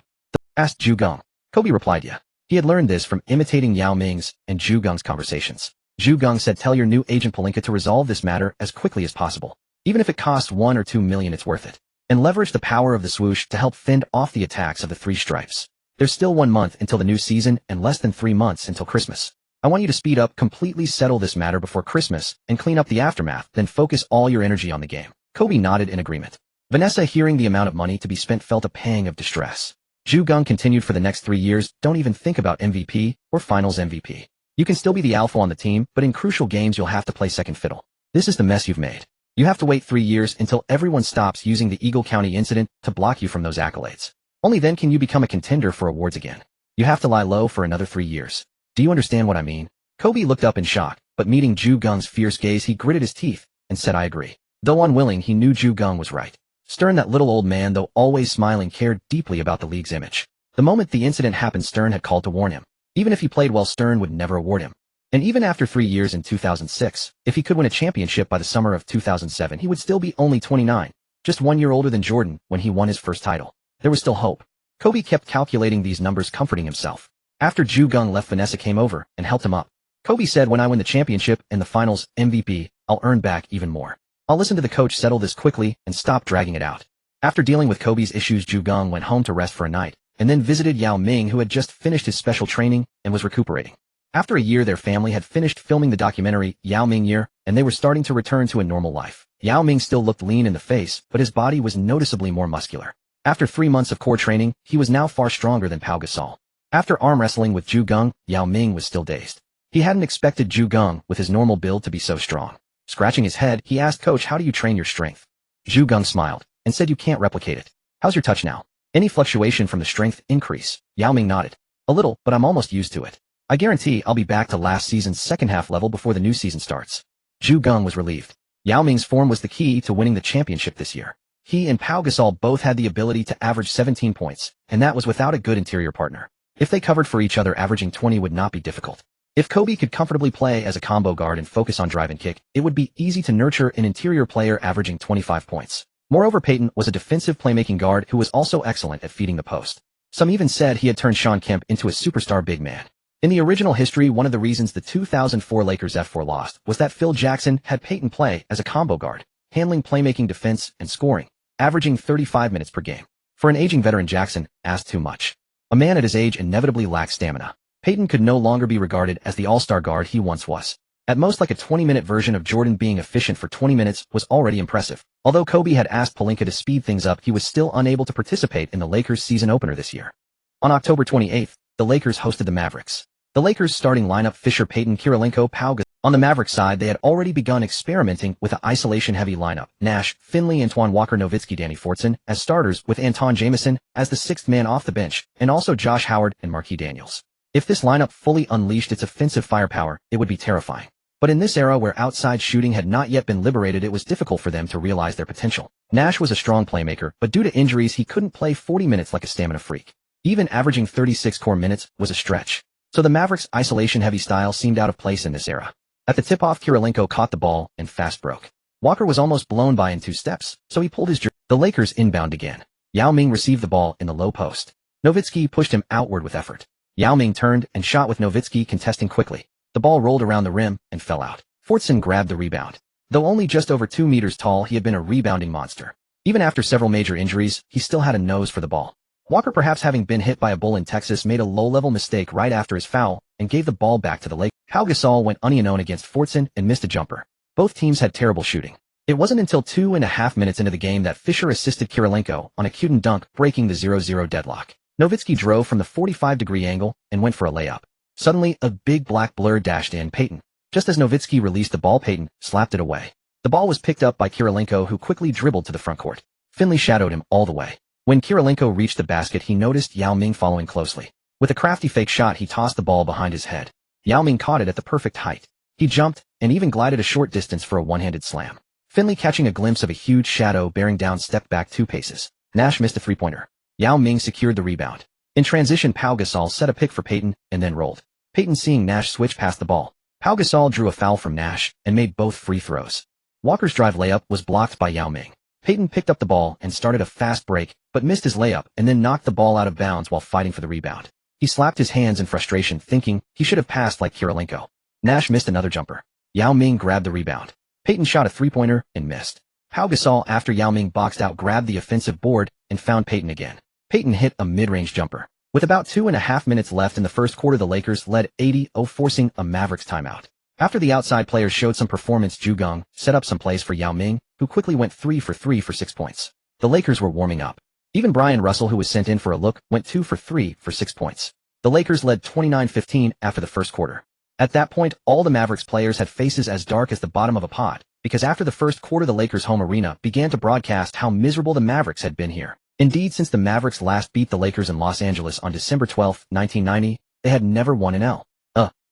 Asked Geng. Kobe replied, "Yeah." He had learned this from imitating Yao Ming's and Geng's conversations. Geng said, "Tell your new agent Pelinka to resolve this matter as quickly as possible. Even if it costs 1 or 2 million, it's worth it. And leverage the power of the swoosh to help fend off the attacks of the three stripes. There's still 1 month until the new season and less than 3 months until Christmas. I want you to speed up, completely settle this matter before Christmas, and clean up the aftermath, then focus all your energy on the game." Kobe nodded in agreement. Vanessa, hearing the amount of money to be spent, felt a pang of distress. Geng continued, "For the next 3 years, don't even think about MVP or finals MVP. You can still be the alpha on the team, but in crucial games you'll have to play second fiddle. This is the mess you've made. You have to wait 3 years until everyone stops using the Eagle County incident to block you from those accolades. Only then can you become a contender for awards again. You have to lie low for another 3 years. Do you understand what I mean?" Kobe looked up in shock, but meeting Geng's fierce gaze, he gritted his teeth and said, "I agree." Though unwilling, he knew Geng was right. Stern, that little old man, though always smiling, cared deeply about the league's image. The moment the incident happened, Stern had called to warn him. Even if he played well, Stern would never award him. And even after 3 years in 2006, if he could win a championship by the summer of 2007, he would still be only 29, just 1 year older than Jordan when he won his first title. There was still hope. Kobe kept calculating these numbers, comforting himself. After Geng left, Vanessa came over and helped him up. Kobe said, "When I win the championship and the finals MVP, I'll earn back even more. I'll listen to the coach settle this quickly and stop dragging it out." After dealing with Kobe's issues, Geng went home to rest for a night, and then visited Yao Ming, who had just finished his special training and was recuperating. After a year, their family had finished filming the documentary, Yao Ming Year, and they were starting to return to a normal life. Yao Ming still looked lean in the face, but his body was noticeably more muscular. After 3 months of core training, he was now far stronger than Pau Gasol. After arm wrestling with Geng, Yao Ming was still dazed. He hadn't expected Geng, with his normal build, to be so strong. Scratching his head, he asked, "Coach, how do you train your strength?" Geng smiled and said, "You can't replicate it. How's your touch now? Any fluctuation from the strength increase?" Yao Ming nodded. "A little, but I'm almost used to it. I guarantee I'll be back to last season's second half level before the new season starts." Geng was relieved. Yao Ming's form was the key to winning the championship this year. He and Pau Gasol both had the ability to average 17 points, and that was without a good interior partner. If they covered for each other, averaging 20 would not be difficult. If Kobe could comfortably play as a combo guard and focus on drive and kick, it would be easy to nurture an interior player averaging 25 points. Moreover, Payton was a defensive playmaking guard who was also excellent at feeding the post. Some even said he had turned Shawn Kemp into a superstar big man. In the original history, one of the reasons the 2004 Lakers F4 lost was that Phil Jackson had Payton play as a combo guard, handling playmaking, defense, and scoring, averaging 35 minutes per game. For an aging veteran, Jackson asked too much. A man at his age inevitably lacks stamina. Payton could no longer be regarded as the all-star guard he once was. At most, like a 20-minute version of Jordan, being efficient for 20 minutes was already impressive. Although Kobe had asked Pelinka to speed things up, he was still unable to participate in the Lakers' season opener this year. On October 28th, the Lakers hosted the Mavericks. The Lakers' starting lineup: Fisher, Payton, Kirilenko, Pau Gasol. On the Mavericks side, they had already begun experimenting with an isolation-heavy lineup: Nash, Finley, Antoine Walker, Nowitzki, Danny Fortson as starters, with Anton Jamison as the sixth man off the bench, and also Josh Howard and Marquis Daniels. If this lineup fully unleashed its offensive firepower, it would be terrifying. But in this era where outside shooting had not yet been liberated, it was difficult for them to realize their potential. Nash was a strong playmaker, but due to injuries he couldn't play 40 minutes like a stamina freak. Even averaging 36 core minutes was a stretch. So the Mavericks' isolation-heavy style seemed out of place in this era. At the tip-off, Kirilenko caught the ball and fast broke. Walker was almost blown by in 2 steps, so he pulled his jersey. The Lakers inbound again. Yao Ming received the ball in the low post. Nowitzki pushed him outward with effort. Yao Ming turned and shot, with Nowitzki contesting quickly. The ball rolled around the rim and fell out. Fortson grabbed the rebound. Though only just over 2 meters tall, he had been a rebounding monster. Even after several major injuries, he still had a nose for the ball. Walker, perhaps having been hit by a bull in Texas, made a low-level mistake right after his foul and gave the ball back to the Lakers. Pau Gasol went unknown against Fortson and missed a jumper. Both teams had terrible shooting. It wasn't until 2.5 minutes into the game that Fisher assisted Kirilenko on a cute dunk, breaking the 0-0 deadlock. Nowitzki drove from the 45-degree angle and went for a layup. Suddenly, a big black blur dashed in. Payton. Just as Nowitzki released the ball, Payton slapped it away. The ball was picked up by Kirilenko, who quickly dribbled to the front court. Finley shadowed him all the way. When Kirilenko reached the basket, he noticed Yao Ming following closely. With a crafty fake shot, he tossed the ball behind his head. Yao Ming caught it at the perfect height. He jumped, and even glided a short distance for a one-handed slam. Finley, catching a glimpse of a huge shadow bearing down, stepped back 2 paces. Nash missed a three-pointer. Yao Ming secured the rebound. In transition, Pau Gasol set a pick for Payton, and then rolled. Payton, seeing Nash switch past the ball. Pau Gasol drew a foul from Nash, and made both free throws. Walker's drive layup was blocked by Yao Ming. Payton picked up the ball and started a fast break, but missed his layup and then knocked the ball out of bounds while fighting for the rebound. He slapped his hands in frustration, thinking he should have passed like Kirilenko. Nash missed another jumper. Yao Ming grabbed the rebound. Payton shot a three-pointer and missed. Pau Gasol, after Yao Ming boxed out, grabbed the offensive board and found Payton again. Payton hit a mid-range jumper. With about 2.5 minutes left in the first quarter, the Lakers led 80-0, forcing a Mavericks timeout. After the outside players showed some performance, Geng set up some plays for Yao Ming, who quickly went 3 for 3 for 6 points. The Lakers were warming up. Even Brian Russell, who was sent in for a look, went 2 for 3 for 6 points. The Lakers led 29-15 after the first quarter. At that point, all the Mavericks players had faces as dark as the bottom of a pot, because after the first quarter, the Lakers' home arena began to broadcast how miserable the Mavericks had been here. Indeed, since the Mavericks last beat the Lakers in Los Angeles on December 12, 1990, they had never won an L.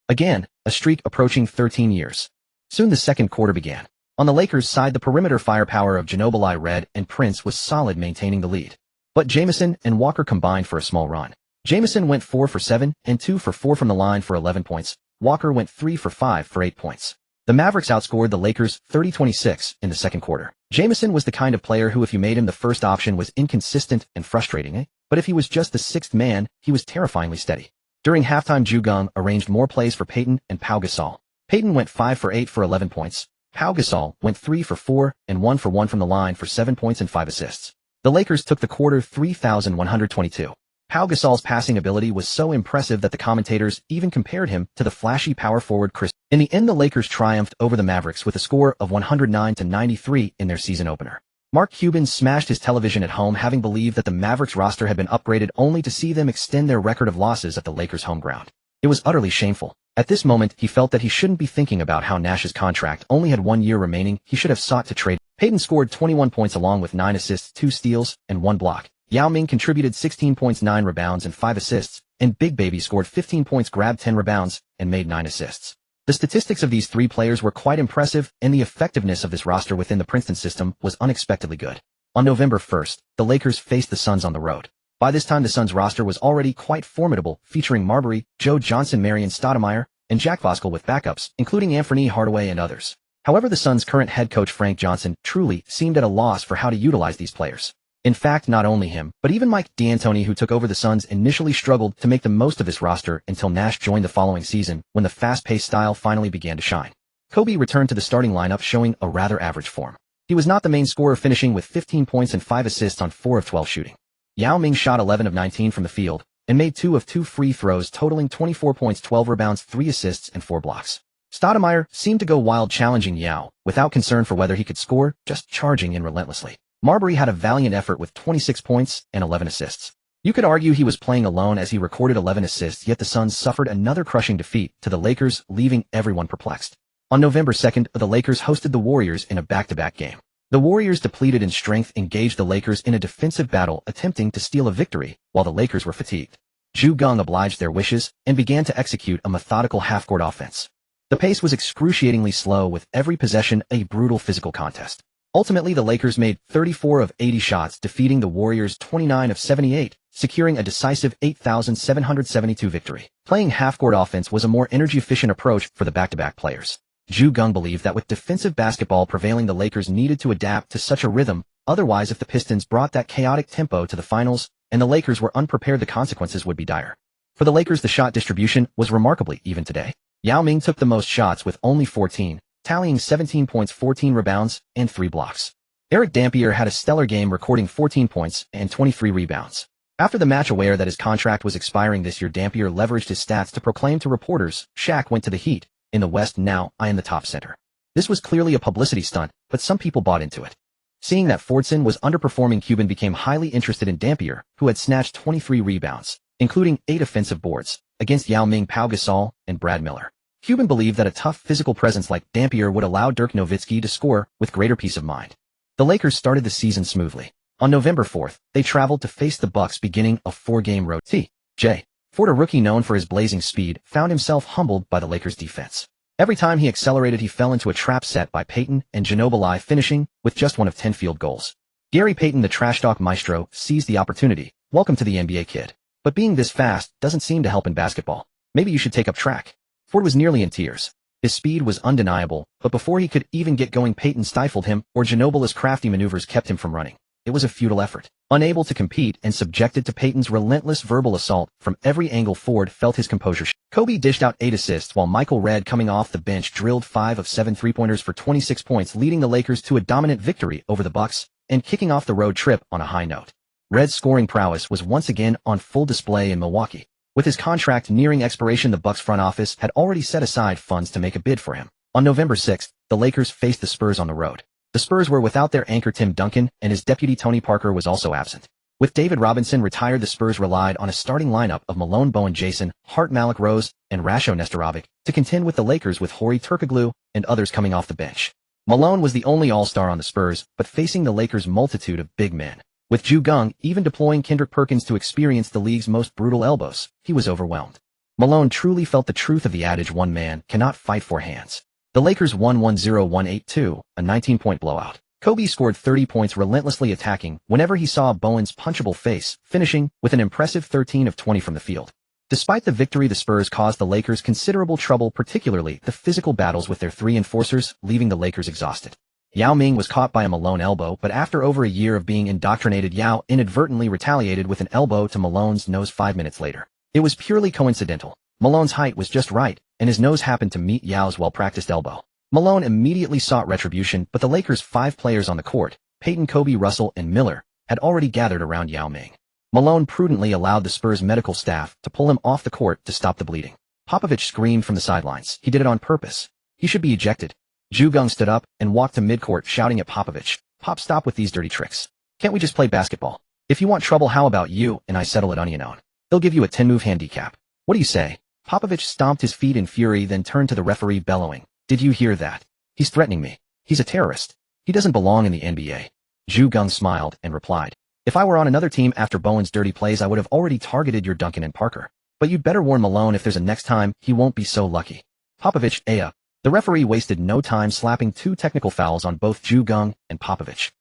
Again, a streak approaching 13 years. Soon the second quarter began. On the Lakers' side, the perimeter firepower of Ginobili, Red, and Prince was solid, maintaining the lead. But Jamison and Walker combined for a small run. Jamison went 4 for 7 and 2 for 4 from the line for 11 points. Walker went 3 for 5 for 8 points. The Mavericks outscored the Lakers 30-26 in the second quarter. Jamison was the kind of player who, if you made him the first option, was inconsistent and frustrating, but if he was just the sixth man, he was terrifyingly steady. During halftime, Geng arranged more plays for Payton and Pau Gasol. Payton went 5 for 8 for 11 points. Pau Gasol went 3 for 4 and 1 for 1 from the line for 7 points and 5 assists. The Lakers took the quarter 3,122. Pau Gasol's passing ability was so impressive that the commentators even compared him to the flashy power forward Chris. In the end, the Lakers triumphed over the Mavericks with a score of 109-93 in their season opener. Mark Cuban smashed his television at home, having believed that the Mavericks roster had been upgraded, only to see them extend their record of losses at the Lakers' home ground. It was utterly shameful. At this moment, he felt that he shouldn't be thinking about how Nash's contract only had 1 year remaining. He should have sought to trade. Payton scored 21 points along with 9 assists, 2 steals, and 1 block. Yao Ming contributed 16 points, 9 rebounds, and 5 assists, and Big Baby scored 15 points, grabbed 10 rebounds, and made 9 assists. The statistics of these 3 players were quite impressive, and the effectiveness of this roster within the Princeton system was unexpectedly good. On November 1st, the Lakers faced the Suns on the road. By this time, the Suns roster was already quite formidable, featuring Marbury, Joe Johnson, Marion Stoudemire, and Jack Voskuhl with backups, including Anthony Hardaway and others. However, the Suns' current head coach Frank Johnson truly seemed at a loss for how to utilize these players. In fact, not only him, but even Mike D'Antoni, who took over the Suns, initially struggled to make the most of this roster until Nash joined the following season, when the fast-paced style finally began to shine. Kobe returned to the starting lineup, showing a rather average form. He was not the main scorer, finishing with 15 points and 5 assists on 4 of 12 shooting. Yao Ming shot 11 of 19 from the field, and made 2 of 2 free throws, totaling 24 points, 12 rebounds, 3 assists, and 4 blocks. Stoudemire seemed to go wild, challenging Yao, without concern for whether he could score, just charging in relentlessly. Marbury had a valiant effort with 26 points and 11 assists. You could argue he was playing alone as he recorded 11 assists, yet the Suns suffered another crushing defeat to the Lakers, leaving everyone perplexed. On November 2nd, the Lakers hosted the Warriors in a back-to-back game. The Warriors, depleted in strength, engaged the Lakers in a defensive battle, attempting to steal a victory, while the Lakers were fatigued. Geng obliged their wishes and began to execute a methodical half-court offense. The pace was excruciatingly slow, with every possession a brutal physical contest. Ultimately, the Lakers made 34 of 80 shots, defeating the Warriors 29 of 78, securing a decisive 8,772 victory. Playing half-court offense was a more energy-efficient approach for the back-to-back players. Geng believed that with defensive basketball prevailing, the Lakers needed to adapt to such a rhythm, otherwise if the Pistons brought that chaotic tempo to the finals and the Lakers were unprepared, the consequences would be dire. For the Lakers, the shot distribution was remarkably even today. Yao Ming took the most shots with only 14, tallying 17 points, 14 rebounds, and 3 blocks. Eric Dampier had a stellar game, recording 14 points and 23 rebounds. After the match, aware that his contract was expiring this year, Dampier leveraged his stats to proclaim to reporters, "Shaq went to the Heat. In the West, now I am the top center." This was clearly a publicity stunt, but some people bought into it. Seeing that Fordson was underperforming, Cuban became highly interested in Dampier, who had snatched 23 rebounds, including 8 offensive boards, against Yao Ming, Pau Gasol, and Brad Miller. Cuban believed that a tough physical presence like Dampier would allow Dirk Nowitzki to score with greater peace of mind. The Lakers started the season smoothly. On November 4th, they traveled to face the Bucks, beginning a 4-game road. T.J. Ford, a rookie known for his blazing speed, found himself humbled by the Lakers' defense. Every time he accelerated, he fell into a trap set by Payton and Ginobili, finishing with just one of 10 field goals. Gary Payton, the trash talk maestro, seized the opportunity. Welcome to the NBA, kid. But being this fast doesn't seem to help in basketball. Maybe you should take up track. Ford was nearly in tears. His speed was undeniable, but before he could even get going, Payton stifled him, or Ginobili's crafty maneuvers kept him from running. It was a futile effort. Unable to compete and subjected to Payton's relentless verbal assault from every angle, Ford felt his composure. Kobe dished out 8 assists while Michael Redd, coming off the bench, drilled 5 of 7 three-pointers for 26 points, leading the Lakers to a dominant victory over the Bucks and kicking off the road trip on a high note. Redd's scoring prowess was once again on full display in Milwaukee. With his contract nearing expiration, the Bucks front office had already set aside funds to make a bid for him. On November 6th, the Lakers faced the Spurs on the road. The Spurs were without their anchor Tim Duncan, and his deputy Tony Parker was also absent. With David Robinson retired, the Spurs relied on a starting lineup of Malone, Bowen, Jason, Hart, Malik Rose, and Rasho Nestorovic to contend with the Lakers, with Horry Turkoglu and others coming off the bench. Malone was the only all-star on the Spurs, but facing the Lakers' multitude of big men. With Geng even deploying Kendrick Perkins to experience the league's most brutal elbows, he was overwhelmed. Malone truly felt the truth of the adage, one man cannot fight four hands. The Lakers won 1-0-1-8-2, a 19-point blowout. Kobe scored 30 points, relentlessly attacking whenever he saw Bowen's punchable face, finishing with an impressive 13 of 20 from the field. Despite the victory, the Spurs caused the Lakers considerable trouble, particularly the physical battles with their 3 enforcers, leaving the Lakers exhausted. Yao Ming was caught by a Malone elbow, but after over a year of being indoctrinated, Yao inadvertently retaliated with an elbow to Malone's nose 5 minutes later. It was purely coincidental. Malone's height was just right, and his nose happened to meet Yao's well-practiced elbow. Malone immediately sought retribution, but the Lakers' 5 players on the court, Payton, Kobe, Russell, and Miller, had already gathered around Yao Ming. Malone prudently allowed the Spurs medical staff to pull him off the court to stop the bleeding. Popovich screamed from the sidelines. He did it on purpose. He should be ejected. Geng stood up and walked to midcourt, shouting at Popovich, "Pop, stop with these dirty tricks. Can't we just play basketball? If you want trouble, how about you and I settle it on? They'll give you a 10-move handicap. What do you say?" Popovich stomped his feet in fury, then turned to the referee, bellowing, "Did you hear that? He's threatening me. He's a terrorist. He doesn't belong in the NBA." Geng smiled and replied, "If I were on another team after Bowen's dirty plays, I would have already targeted your Duncan and Parker. But you'd better warn Malone, if there's a next time, he won't be so lucky." Popovich, Aya. The referee wasted no time, slapping 2 technical fouls on both Geng and Popovich.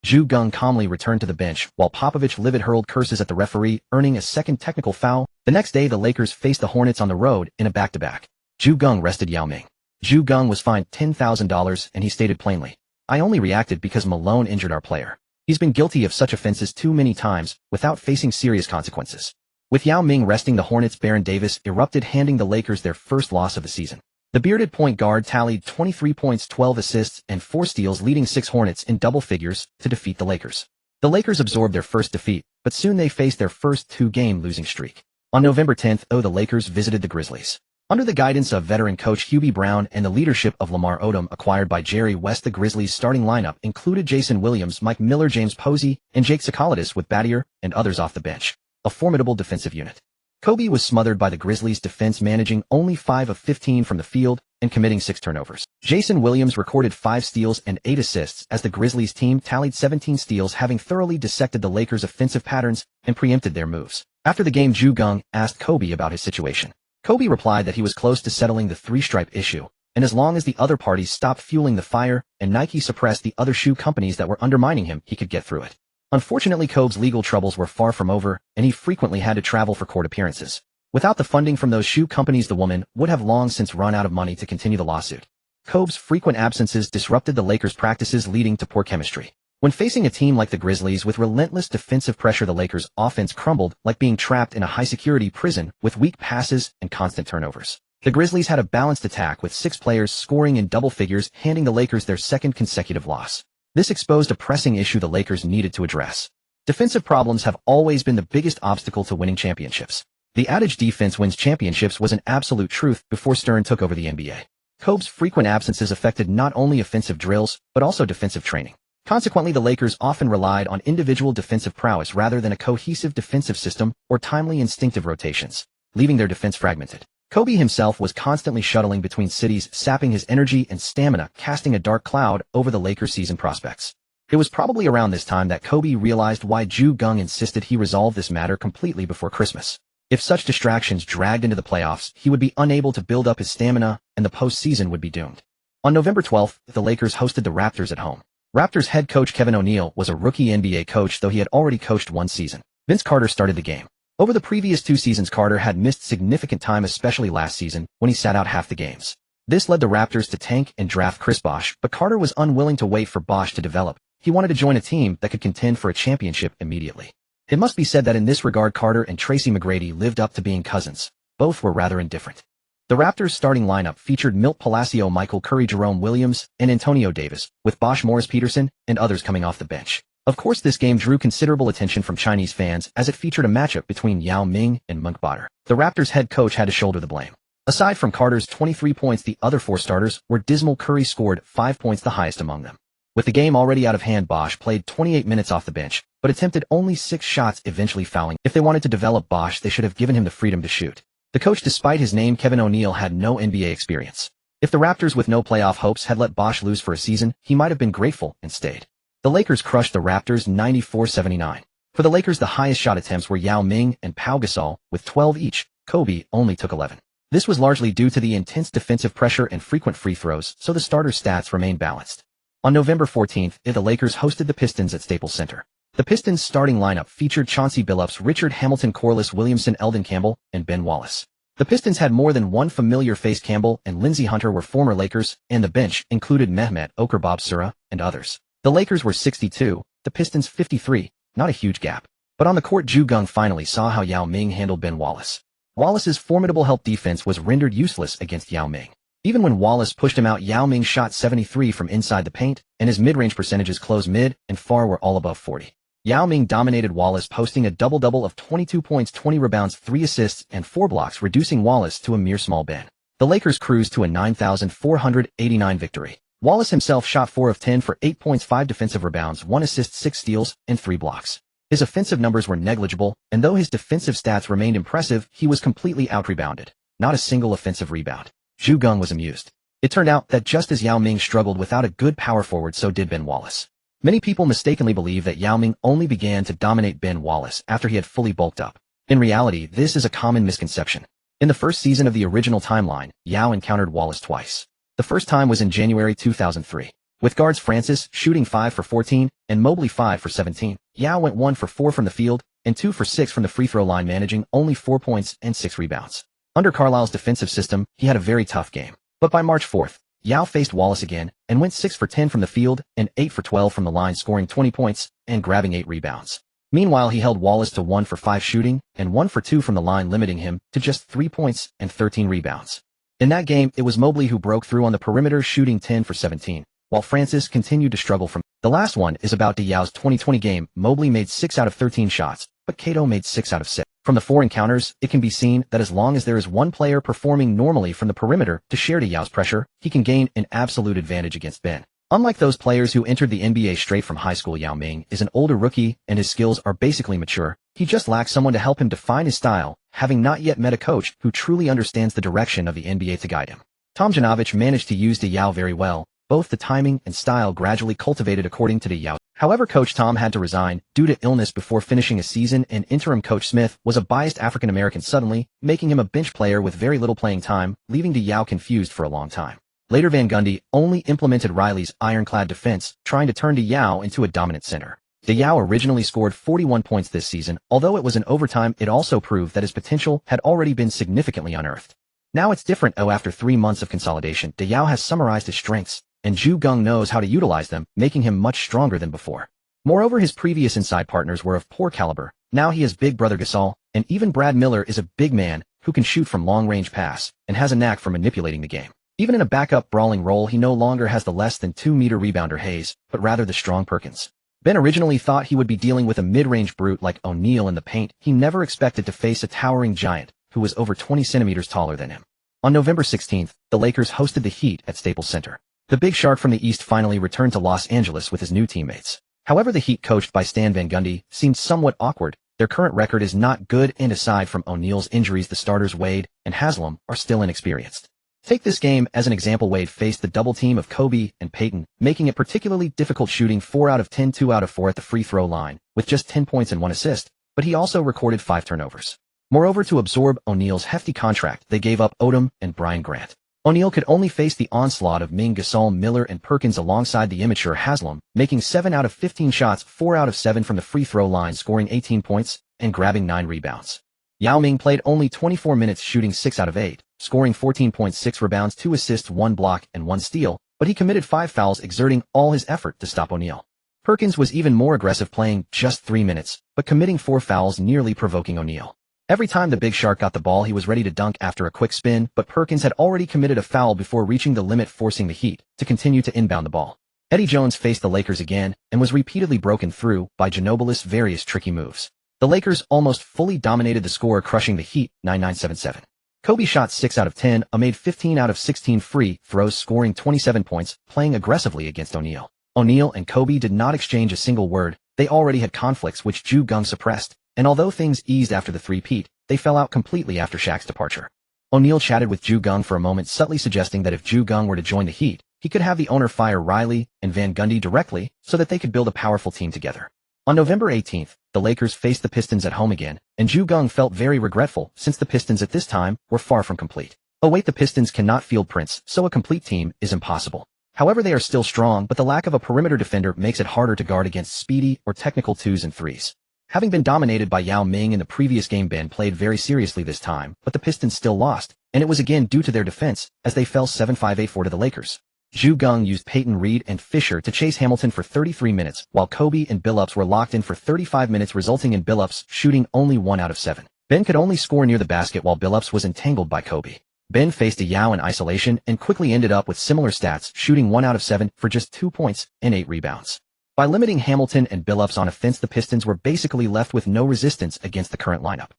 Geng calmly returned to the bench, while Popovich livid hurled curses at the referee, earning a second technical foul. The next day, the Lakers faced the Hornets on the road in a back-to-back. Geng rested Yao Ming. Geng was fined $10,000, and he stated plainly, "I only reacted because Malone injured our player. He's been guilty of such offenses too many times without facing serious consequences." With Yao Ming resting the Hornets, Baron Davis erupted, handing the Lakers their first loss of the season. The bearded point guard tallied 23 points, 12 assists, and 4 steals, leading 6 Hornets in double figures to defeat the Lakers. The Lakers absorbed their first defeat, but soon they faced their first 2-game losing streak. On November 10th, the Lakers visited the Grizzlies. Under the guidance of veteran coach Hubie Brown and the leadership of Lamar Odom, acquired by Jerry West, the Grizzlies' starting lineup included Jason Williams, Mike Miller, James Posey, and Jake Sakalitis, with Battier and others off the bench. A formidable defensive unit. Kobe was smothered by the Grizzlies' defense, managing only 5 of 15 from the field and committing 6 turnovers. Jason Williams recorded 5 steals and 8 assists as the Grizzlies team tallied 17 steals, having thoroughly dissected the Lakers' offensive patterns and preempted their moves. After the game, Geng asked Kobe about his situation. Kobe replied that he was close to settling the 3-stripe issue, and as long as the other parties stopped fueling the fire and Nike suppressed the other shoe companies that were undermining him, he could get through it. Unfortunately, Kobe's legal troubles were far from over, and he frequently had to travel for court appearances. Without the funding from those shoe companies, the woman would have long since run out of money to continue the lawsuit. Kobe's frequent absences disrupted the Lakers' practices, leading to poor chemistry. When facing a team like the Grizzlies with relentless defensive pressure, the Lakers' offense crumbled like being trapped in a high-security prison with weak passes and constant turnovers. The Grizzlies had a balanced attack with 6 players scoring in double figures, handing the Lakers their second consecutive loss. This exposed a pressing issue the Lakers needed to address. Defensive problems have always been the biggest obstacle to winning championships. The adage "defense wins championships" was an absolute truth before Stern took over the NBA. Kobe's frequent absences affected not only offensive drills, but also defensive training. Consequently, the Lakers often relied on individual defensive prowess rather than a cohesive defensive system or timely instinctive rotations, leaving their defense fragmented. Kobe himself was constantly shuttling between cities, sapping his energy and stamina, casting a dark cloud over the Lakers' season prospects. It was probably around this time that Kobe realized why Geng insisted he resolve this matter completely before Christmas. If such distractions dragged into the playoffs, he would be unable to build up his stamina, and the postseason would be doomed. On November 12th, the Lakers hosted the Raptors at home. Raptors head coach Kevin O'Neal was a rookie NBA coach, though he had already coached one season. Vince Carter started the game. Over the previous 2 seasons, Carter had missed significant time, especially last season, when he sat out half the games. This led the Raptors to tank and draft Chris Bosh, but Carter was unwilling to wait for Bosh to develop. He wanted to join a team that could contend for a championship immediately. It must be said that in this regard, Carter and Tracy McGrady lived up to being cousins. Both were rather indifferent. The Raptors' starting lineup featured Milt Palacio, Michael Curry, Jerome Williams, and Antonio Davis, with Bosh, Morris Peterson, and others coming off the bench. Of course, this game drew considerable attention from Chinese fans as it featured a matchup between Yao Ming and Monk Botter. The Raptors' head coach had to shoulder the blame. Aside from Carter's 23 points, the other 4 starters were dismal. Curry scored 5 points, the highest among them. With the game already out of hand, Bosh played 28 minutes off the bench, but attempted only 6 shots, eventually fouling. If they wanted to develop Bosh, they should have given him the freedom to shoot. The coach, despite his name Kevin O'Neal, had no NBA experience. If the Raptors with no playoff hopes had let Bosh lose for a season, he might have been grateful and stayed. The Lakers crushed the Raptors 94-79. For the Lakers, the highest shot attempts were Yao Ming and Pau Gasol, with 12 each. Kobe only took 11. This was largely due to the intense defensive pressure and frequent free throws, so the starters' stats remained balanced. On November 14th, the Lakers hosted the Pistons at Staples Center. The Pistons' starting lineup featured Chauncey Billups, Richard Hamilton, Corliss Williamson, Eldon Campbell, and Ben Wallace. The Pistons had more than one familiar face. Campbell and Lindsey Hunter were former Lakers, and the bench included Mehmet Okur, Bob Sura, and others. The Lakers were 62, the Pistons 53, not a huge gap. But on the court, Geng finally saw how Yao Ming handled Ben Wallace. Wallace's formidable help defense was rendered useless against Yao Ming. Even when Wallace pushed him out, Yao Ming shot 73 from inside the paint, and his mid-range percentages close mid and far were all above 40. Yao Ming dominated Wallace, posting a double-double of 22 points, 20 rebounds, 3 assists, and 4 blocks, reducing Wallace to a mere small Ben. The Lakers cruised to a 9,489 victory. Wallace himself shot 4 of 10 for 8 points, 5 defensive rebounds, 1 assist, 6 steals, and 3 blocks. His offensive numbers were negligible, and though his defensive stats remained impressive, he was completely out-rebounded. Not a single offensive rebound. Geng was amused. It turned out that just as Yao Ming struggled without a good power forward, so did Ben Wallace. Many people mistakenly believe that Yao Ming only began to dominate Ben Wallace after he had fully bulked up. In reality, this is a common misconception. In the first season of the original timeline, Yao encountered Wallace twice. The first time was in January 2003. With guards Francis shooting 5 for 14 and Mobley 5 for 17, Yao went 1 for 4 from the field and 2 for 6 from the free throw line, managing only 4 points and 6 rebounds. Under Carlisle's defensive system, he had a very tough game. But by March 4th, Yao faced Wallace again and went 6 for 10 from the field and 8 for 12 from the line, scoring 20 points and grabbing 8 rebounds. Meanwhile, he held Wallace to 1 for 5 shooting and 1 for 2 from the line, limiting him to just 3 points and 13 rebounds. In that game, it was Mobley who broke through on the perimeter, shooting 10 for 17, while Francis continued to struggle from. The last one is about Yao's 2020 game. Mobley made 6 out of 13 shots, but Cato made 6 out of 6. From the 4 encounters, it can be seen that as long as there is one player performing normally from the perimeter to share Yao's pressure, he can gain an absolute advantage against Ben. Unlike those players who entered the NBA straight from high school, Yao Ming is an older rookie and his skills are basically mature. He just lacks someone to help him define his style, having not yet met a coach who truly understands the direction of the NBA to guide him. Tom Janovich managed to use Yao very well, both the timing and style gradually cultivated according to Yao. However, Coach Tom had to resign due to illness before finishing a season, and interim coach Smith was a biased African-American, suddenly making him a bench player with very little playing time, leaving Yao confused for a long time. Later, Van Gundy only implemented Riley's ironclad defense, trying to turn Yao into a dominant center. Yao originally scored 41 points this season, although it was in overtime. It also proved that his potential had already been significantly unearthed. Now it's different. After 3 months of consolidation, Yao has summarized his strengths, and Geng knows how to utilize them, making him much stronger than before. Moreover, his previous inside partners were of poor caliber. Now he has big brother Gasol, and even Brad Miller is a big man who can shoot from long-range pass and has a knack for manipulating the game. Even in a backup brawling role, he no longer has the less than 2-meter rebounder Hayes, but rather the strong Perkins. Ben originally thought he would be dealing with a mid-range brute like O'Neal in the paint. He never expected to face a towering giant who was over 20 centimeters taller than him. On November 16th, the Lakers hosted the Heat at Staples Center. The big shark from the East finally returned to Los Angeles with his new teammates. However, the Heat, coached by Stan Van Gundy, seemed somewhat awkward. Their current record is not good, and aside from O'Neal's injuries, the starters Wade and Haslam are still inexperienced. Take this game as an example. Wade faced the double team of Kobe and Peyton, making it particularly difficult, shooting 4 out of 10, 2 out of 4 at the free throw line, with just 10 points and 1 assist, but he also recorded 5 turnovers. Moreover, to absorb O'Neal's hefty contract, they gave up Odom and Brian Grant. O'Neal could only face the onslaught of Ming, Gasol, Miller, and Perkins alongside the immature Haslam, making 7 out of 15 shots, 4 out of 7 from the free throw line, scoring 18 points and grabbing 9 rebounds. Yao Ming played only 24 minutes, shooting 6 out of 8, scoring 14.6 rebounds, 2 assists, 1 block, and 1 steal, but he committed 5 fouls, exerting all his effort to stop O'Neal. Perkins was even more aggressive, playing just 3 minutes, but committing 4 fouls, nearly provoking O'Neal. Every time the Big Shark got the ball, he was ready to dunk after a quick spin, but Perkins had already committed a foul before reaching the limit, forcing the Heat to continue to inbound the ball. Eddie Jones faced the Lakers again and was repeatedly broken through by Ginobilis' various tricky moves. The Lakers almost fully dominated the score, crushing the Heat 9-9-7-7. Kobe shot 6 out of 10, made 15 out of 16 free throws, scoring 27 points, playing aggressively against O'Neal. O'Neal and Kobe did not exchange a single word. They already had conflicts which Geng suppressed, and although things eased after the three-peat, they fell out completely after Shaq's departure. O'Neal chatted with Geng for a moment, subtly suggesting that if Geng were to join the Heat, he could have the owner fire Riley and Van Gundy directly so that they could build a powerful team together. On November 18th, the Lakers faced the Pistons at home again, and Geng felt very regretful since the Pistons at this time were far from complete. Oh wait, the Pistons cannot field Prince, so a complete team is impossible. However, they are still strong, but the lack of a perimeter defender makes it harder to guard against speedy or technical 2s and 3s. Having been dominated by Yao Ming in the previous game, Ben played very seriously this time, but the Pistons still lost, and it was again due to their defense, as they fell 7-5-8-4 to the Lakers. Geng used Peyton Reed and Fisher to chase Hamilton for 33 minutes, while Kobe and Billups were locked in for 35 minutes, resulting in Billups shooting only 1 out of 7. Ben could only score near the basket while Billups was entangled by Kobe. Ben faced a Yao in isolation and quickly ended up with similar stats, shooting 1 out of 7 for just 2 points and 8 rebounds. By limiting Hamilton and Billups on offense, the Pistons were basically left with no resistance against the current lineup.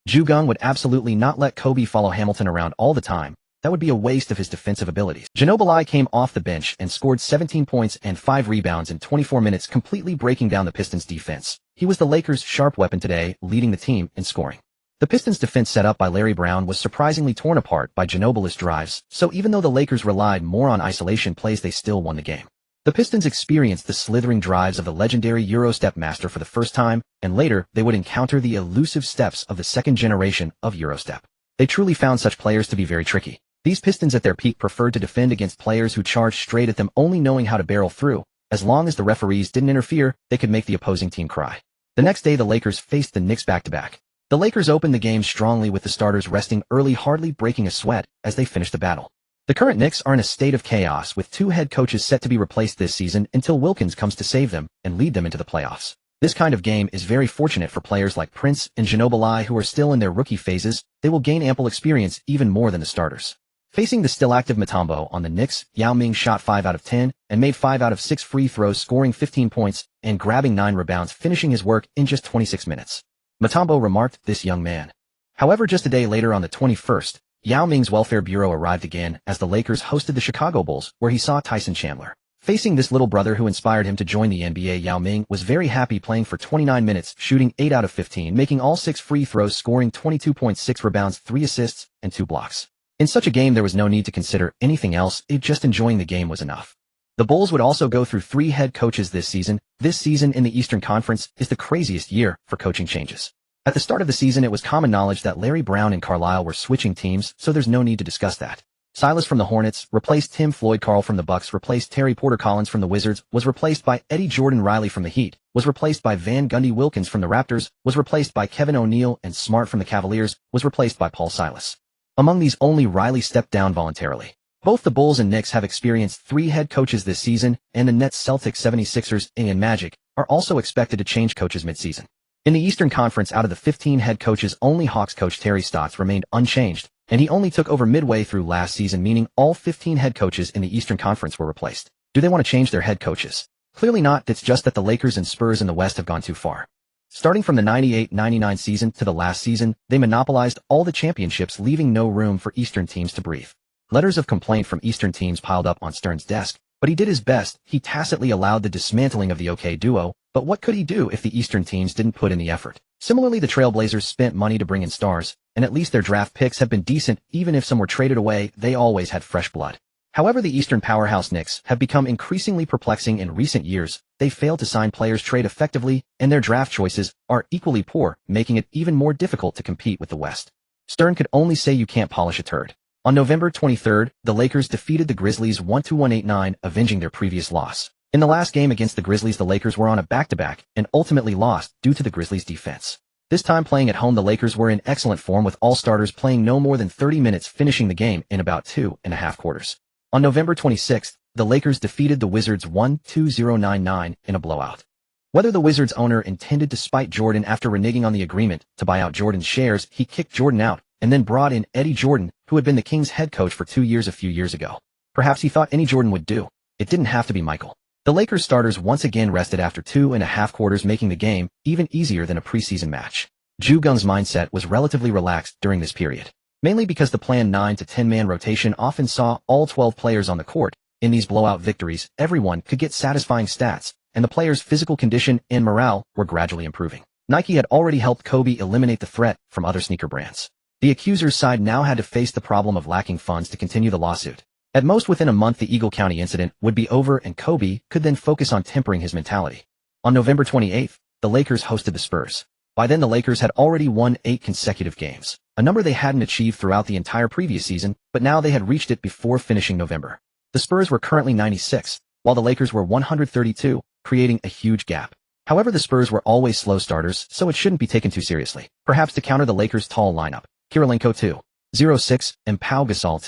Geng would absolutely not let Kobe follow Hamilton around all the time. That would be a waste of his defensive abilities. Ginobili came off the bench and scored 17 points and 5 rebounds in 24 minutes, completely breaking down the Pistons' defense. He was the Lakers' sharp weapon today, leading the team in scoring. The Pistons' defense set up by Larry Brown was surprisingly torn apart by Ginobilis' drives, so even though the Lakers relied more on isolation plays, they still won the game. The Pistons experienced the slithering drives of the legendary Eurostep master for the first time, and later they would encounter the elusive steps of the second generation of Eurostep. They truly found such players to be very tricky. These Pistons at their peak preferred to defend against players who charged straight at them, only knowing how to barrel through. As long as the referees didn't interfere, they could make the opposing team cry. The next day the Lakers faced the Knicks back-to-back. The Lakers opened the game strongly with the starters resting early, hardly breaking a sweat as they finished the battle. The current Knicks are in a state of chaos, with 2 head coaches set to be replaced this season until Wilkins comes to save them and lead them into the playoffs. This kind of game is very fortunate for players like Prince and Ginobili, who are still in their rookie phases. They will gain ample experience, even more than the starters. Facing the still active Mutombo on the Knicks, Yao Ming shot 5 out of 10 and made 5 out of 6 free throws, scoring 15 points and grabbing 9 rebounds, finishing his work in just 26 minutes. Mutombo remarked, "This young man." However, just a day later on the 21st, Yao Ming's welfare bureau arrived again as the Lakers hosted the Chicago Bulls, where he saw Tyson Chandler. Facing this little brother who inspired him to join the NBA, Yao Ming was very happy, playing for 29 minutes, shooting 8 out of 15, making all 6 free throws, scoring 22.6 rebounds, 3 assists, and 2 blocks. In such a game, there was no need to consider anything else. Just enjoying the game was enough. The Bulls would also go through 3 head coaches this season. This season in the Eastern Conference is the craziest year for coaching changes. At the start of the season, it was common knowledge that Larry Brown and Carlisle were switching teams, so there's no need to discuss that. Silas from the Hornets replaced Tim Floyd, Carl from the Bucks replaced Terry Porter, Collins from the Wizards was replaced by Eddie Jordan, Riley from the Heat was replaced by Van Gundy, Wilkins from the Raptors was replaced by Kevin O'Neal, and Smart from the Cavaliers was replaced by Paul Silas. Among these, only Riley stepped down voluntarily. Both the Bulls and Knicks have experienced 3 head coaches this season, and the Nets, Celtics, 76ers, and Magic are also expected to change coaches mid-season. In the Eastern Conference, out of the 15 head coaches, only Hawks coach Terry Stotts remained unchanged, and he only took over midway through last season, meaning all 15 head coaches in the Eastern Conference were replaced. Do they want to change their head coaches? Clearly not. It's just that the Lakers and Spurs in the West have gone too far. Starting from the 98-99 season to the last season, they monopolized all the championships, leaving no room for Eastern teams to breathe. Letters of complaint from Eastern teams piled up on Stern's desk, but he did his best. He tacitly allowed the dismantling of the OK duo, but what could he do if the Eastern teams didn't put in the effort? Similarly, the Trailblazers spent money to bring in stars, and at least their draft picks have been decent. Even if some were traded away, they always had fresh blood. However, the Eastern powerhouse Knicks have become increasingly perplexing in recent years. They fail to sign players trade effectively, and their draft choices are equally poor, making it even more difficult to compete with the West. Stern could only say you can't polish a turd. On November 23rd, the Lakers defeated the Grizzlies 1-189, avenging their previous loss. In the last game against the Grizzlies, the Lakers were on a back-to-back and ultimately lost due to the Grizzlies' defense. This time playing at home, the Lakers were in excellent form with all starters playing no more than 30 minutes, finishing the game in about 2.5 quarters. On November 26th, the Lakers defeated the Wizards 1-2-0-9-9 in a blowout. Whether the Wizards owner intended to spite Jordan after reneging on the agreement to buy out Jordan's shares, he kicked Jordan out and then brought in Eddie Jordan, who had been the Kings' head coach for 2 years a few years ago. Perhaps he thought any Jordan would do. It didn't have to be Michael. The Lakers starters once again rested after 2.5 quarters, making the game even easier than a preseason match. Geng's mindset was relatively relaxed during this period, mainly because the planned 9 to 10-man rotation often saw all 12 players on the court. In these blowout victories, everyone could get satisfying stats, and the players' physical condition and morale were gradually improving. Nike had already helped Kobe eliminate the threat from other sneaker brands. The accusers' side now had to face the problem of lacking funds to continue the lawsuit. At most within a month, the Eagle County incident would be over and Kobe could then focus on tempering his mentality. On November 28th, the Lakers hosted the Spurs. By then, the Lakers had already won 8 consecutive games, a number they hadn't achieved throughout the entire previous season, but now they had reached it before finishing November. The Spurs were currently 96, while the Lakers were 132, creating a huge gap. However, the Spurs were always slow starters, so it shouldn't be taken too seriously. Perhaps to counter the Lakers' tall lineup, Kirilenko 2.06 and Pau Gasol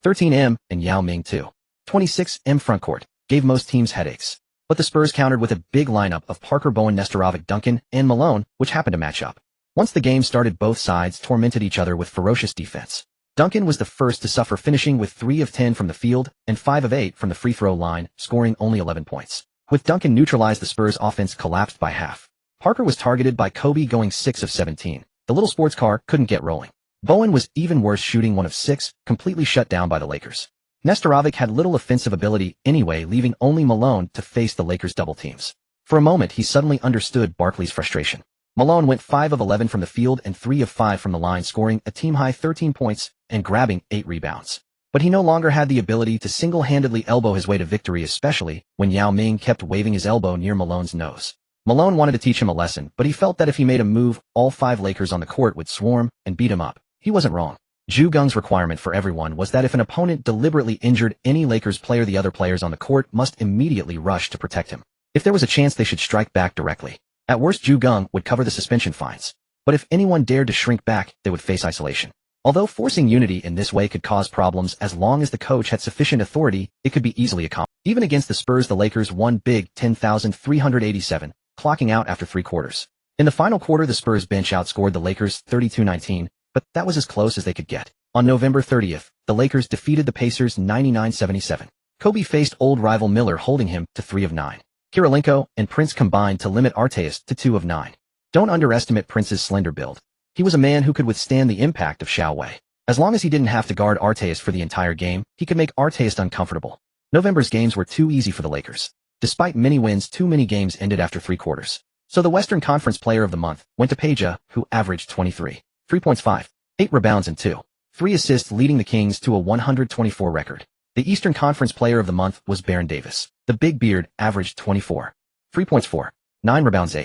2.13 and Yao Ming 2.26 frontcourt gave most teams headaches. But the Spurs countered with a big lineup of Parker, Bowen, Nestorovic, Duncan, and Malone, which happened to match up. Once the game started, both sides tormented each other with ferocious defense. Duncan was the first to suffer, finishing with 3 of 10 from the field and 5 of 8 from the free throw line, scoring only 11 points. With Duncan neutralized, the Spurs' offense collapsed by half. Parker was targeted by Kobe, going 6 of 17. The little sports car couldn't get rolling. Bowen was even worse, shooting 1 of 6, completely shut down by the Lakers. Nestorovic had little offensive ability anyway, leaving only Malone to face the Lakers' double teams. For a moment, he suddenly understood Barkley's frustration. Malone went 5 of 11 from the field and 3 of 5 from the line, scoring a team-high 13 points and grabbing 8 rebounds. But he no longer had the ability to single-handedly elbow his way to victory, especially when Yao Ming kept waving his elbow near Malone's nose. Malone wanted to teach him a lesson, but he felt that if he made a move, all 5 Lakers on the court would swarm and beat him up. He wasn't wrong. Geng's requirement for everyone was that if an opponent deliberately injured any Lakers player, the other players on the court must immediately rush to protect him. If there was a chance, they should strike back directly. At worst, Geng would cover the suspension fines. But if anyone dared to shrink back, they would face isolation. Although forcing unity in this way could cause problems, as long as the coach had sufficient authority, it could be easily accomplished. Even against the Spurs, the Lakers won big, 10,387, clocking out after 3 quarters. In the final quarter, the Spurs bench outscored the Lakers 32-19, but that was as close as they could get. On November 30th, the Lakers defeated the Pacers 99-77. Kobe faced old rival Miller, holding him to 3 of 9. Kirilenko and Prince combined to limit Arteas to 2 of 9. Don't underestimate Prince's slender build. He was a man who could withstand the impact of Xiao Wei. As long as he didn't have to guard Arteas for the entire game, he could make Arteas uncomfortable. November's games were too easy for the Lakers. Despite many wins, too many games ended after 3 quarters. So the Western Conference Player of the Month went to Peja, who averaged 23 points, 8 rebounds and 2.3 assists, leading the Kings to a 124 record. The Eastern Conference Player of the Month was Baron Davis. The Big Beard averaged 24 points, 9 rebounds,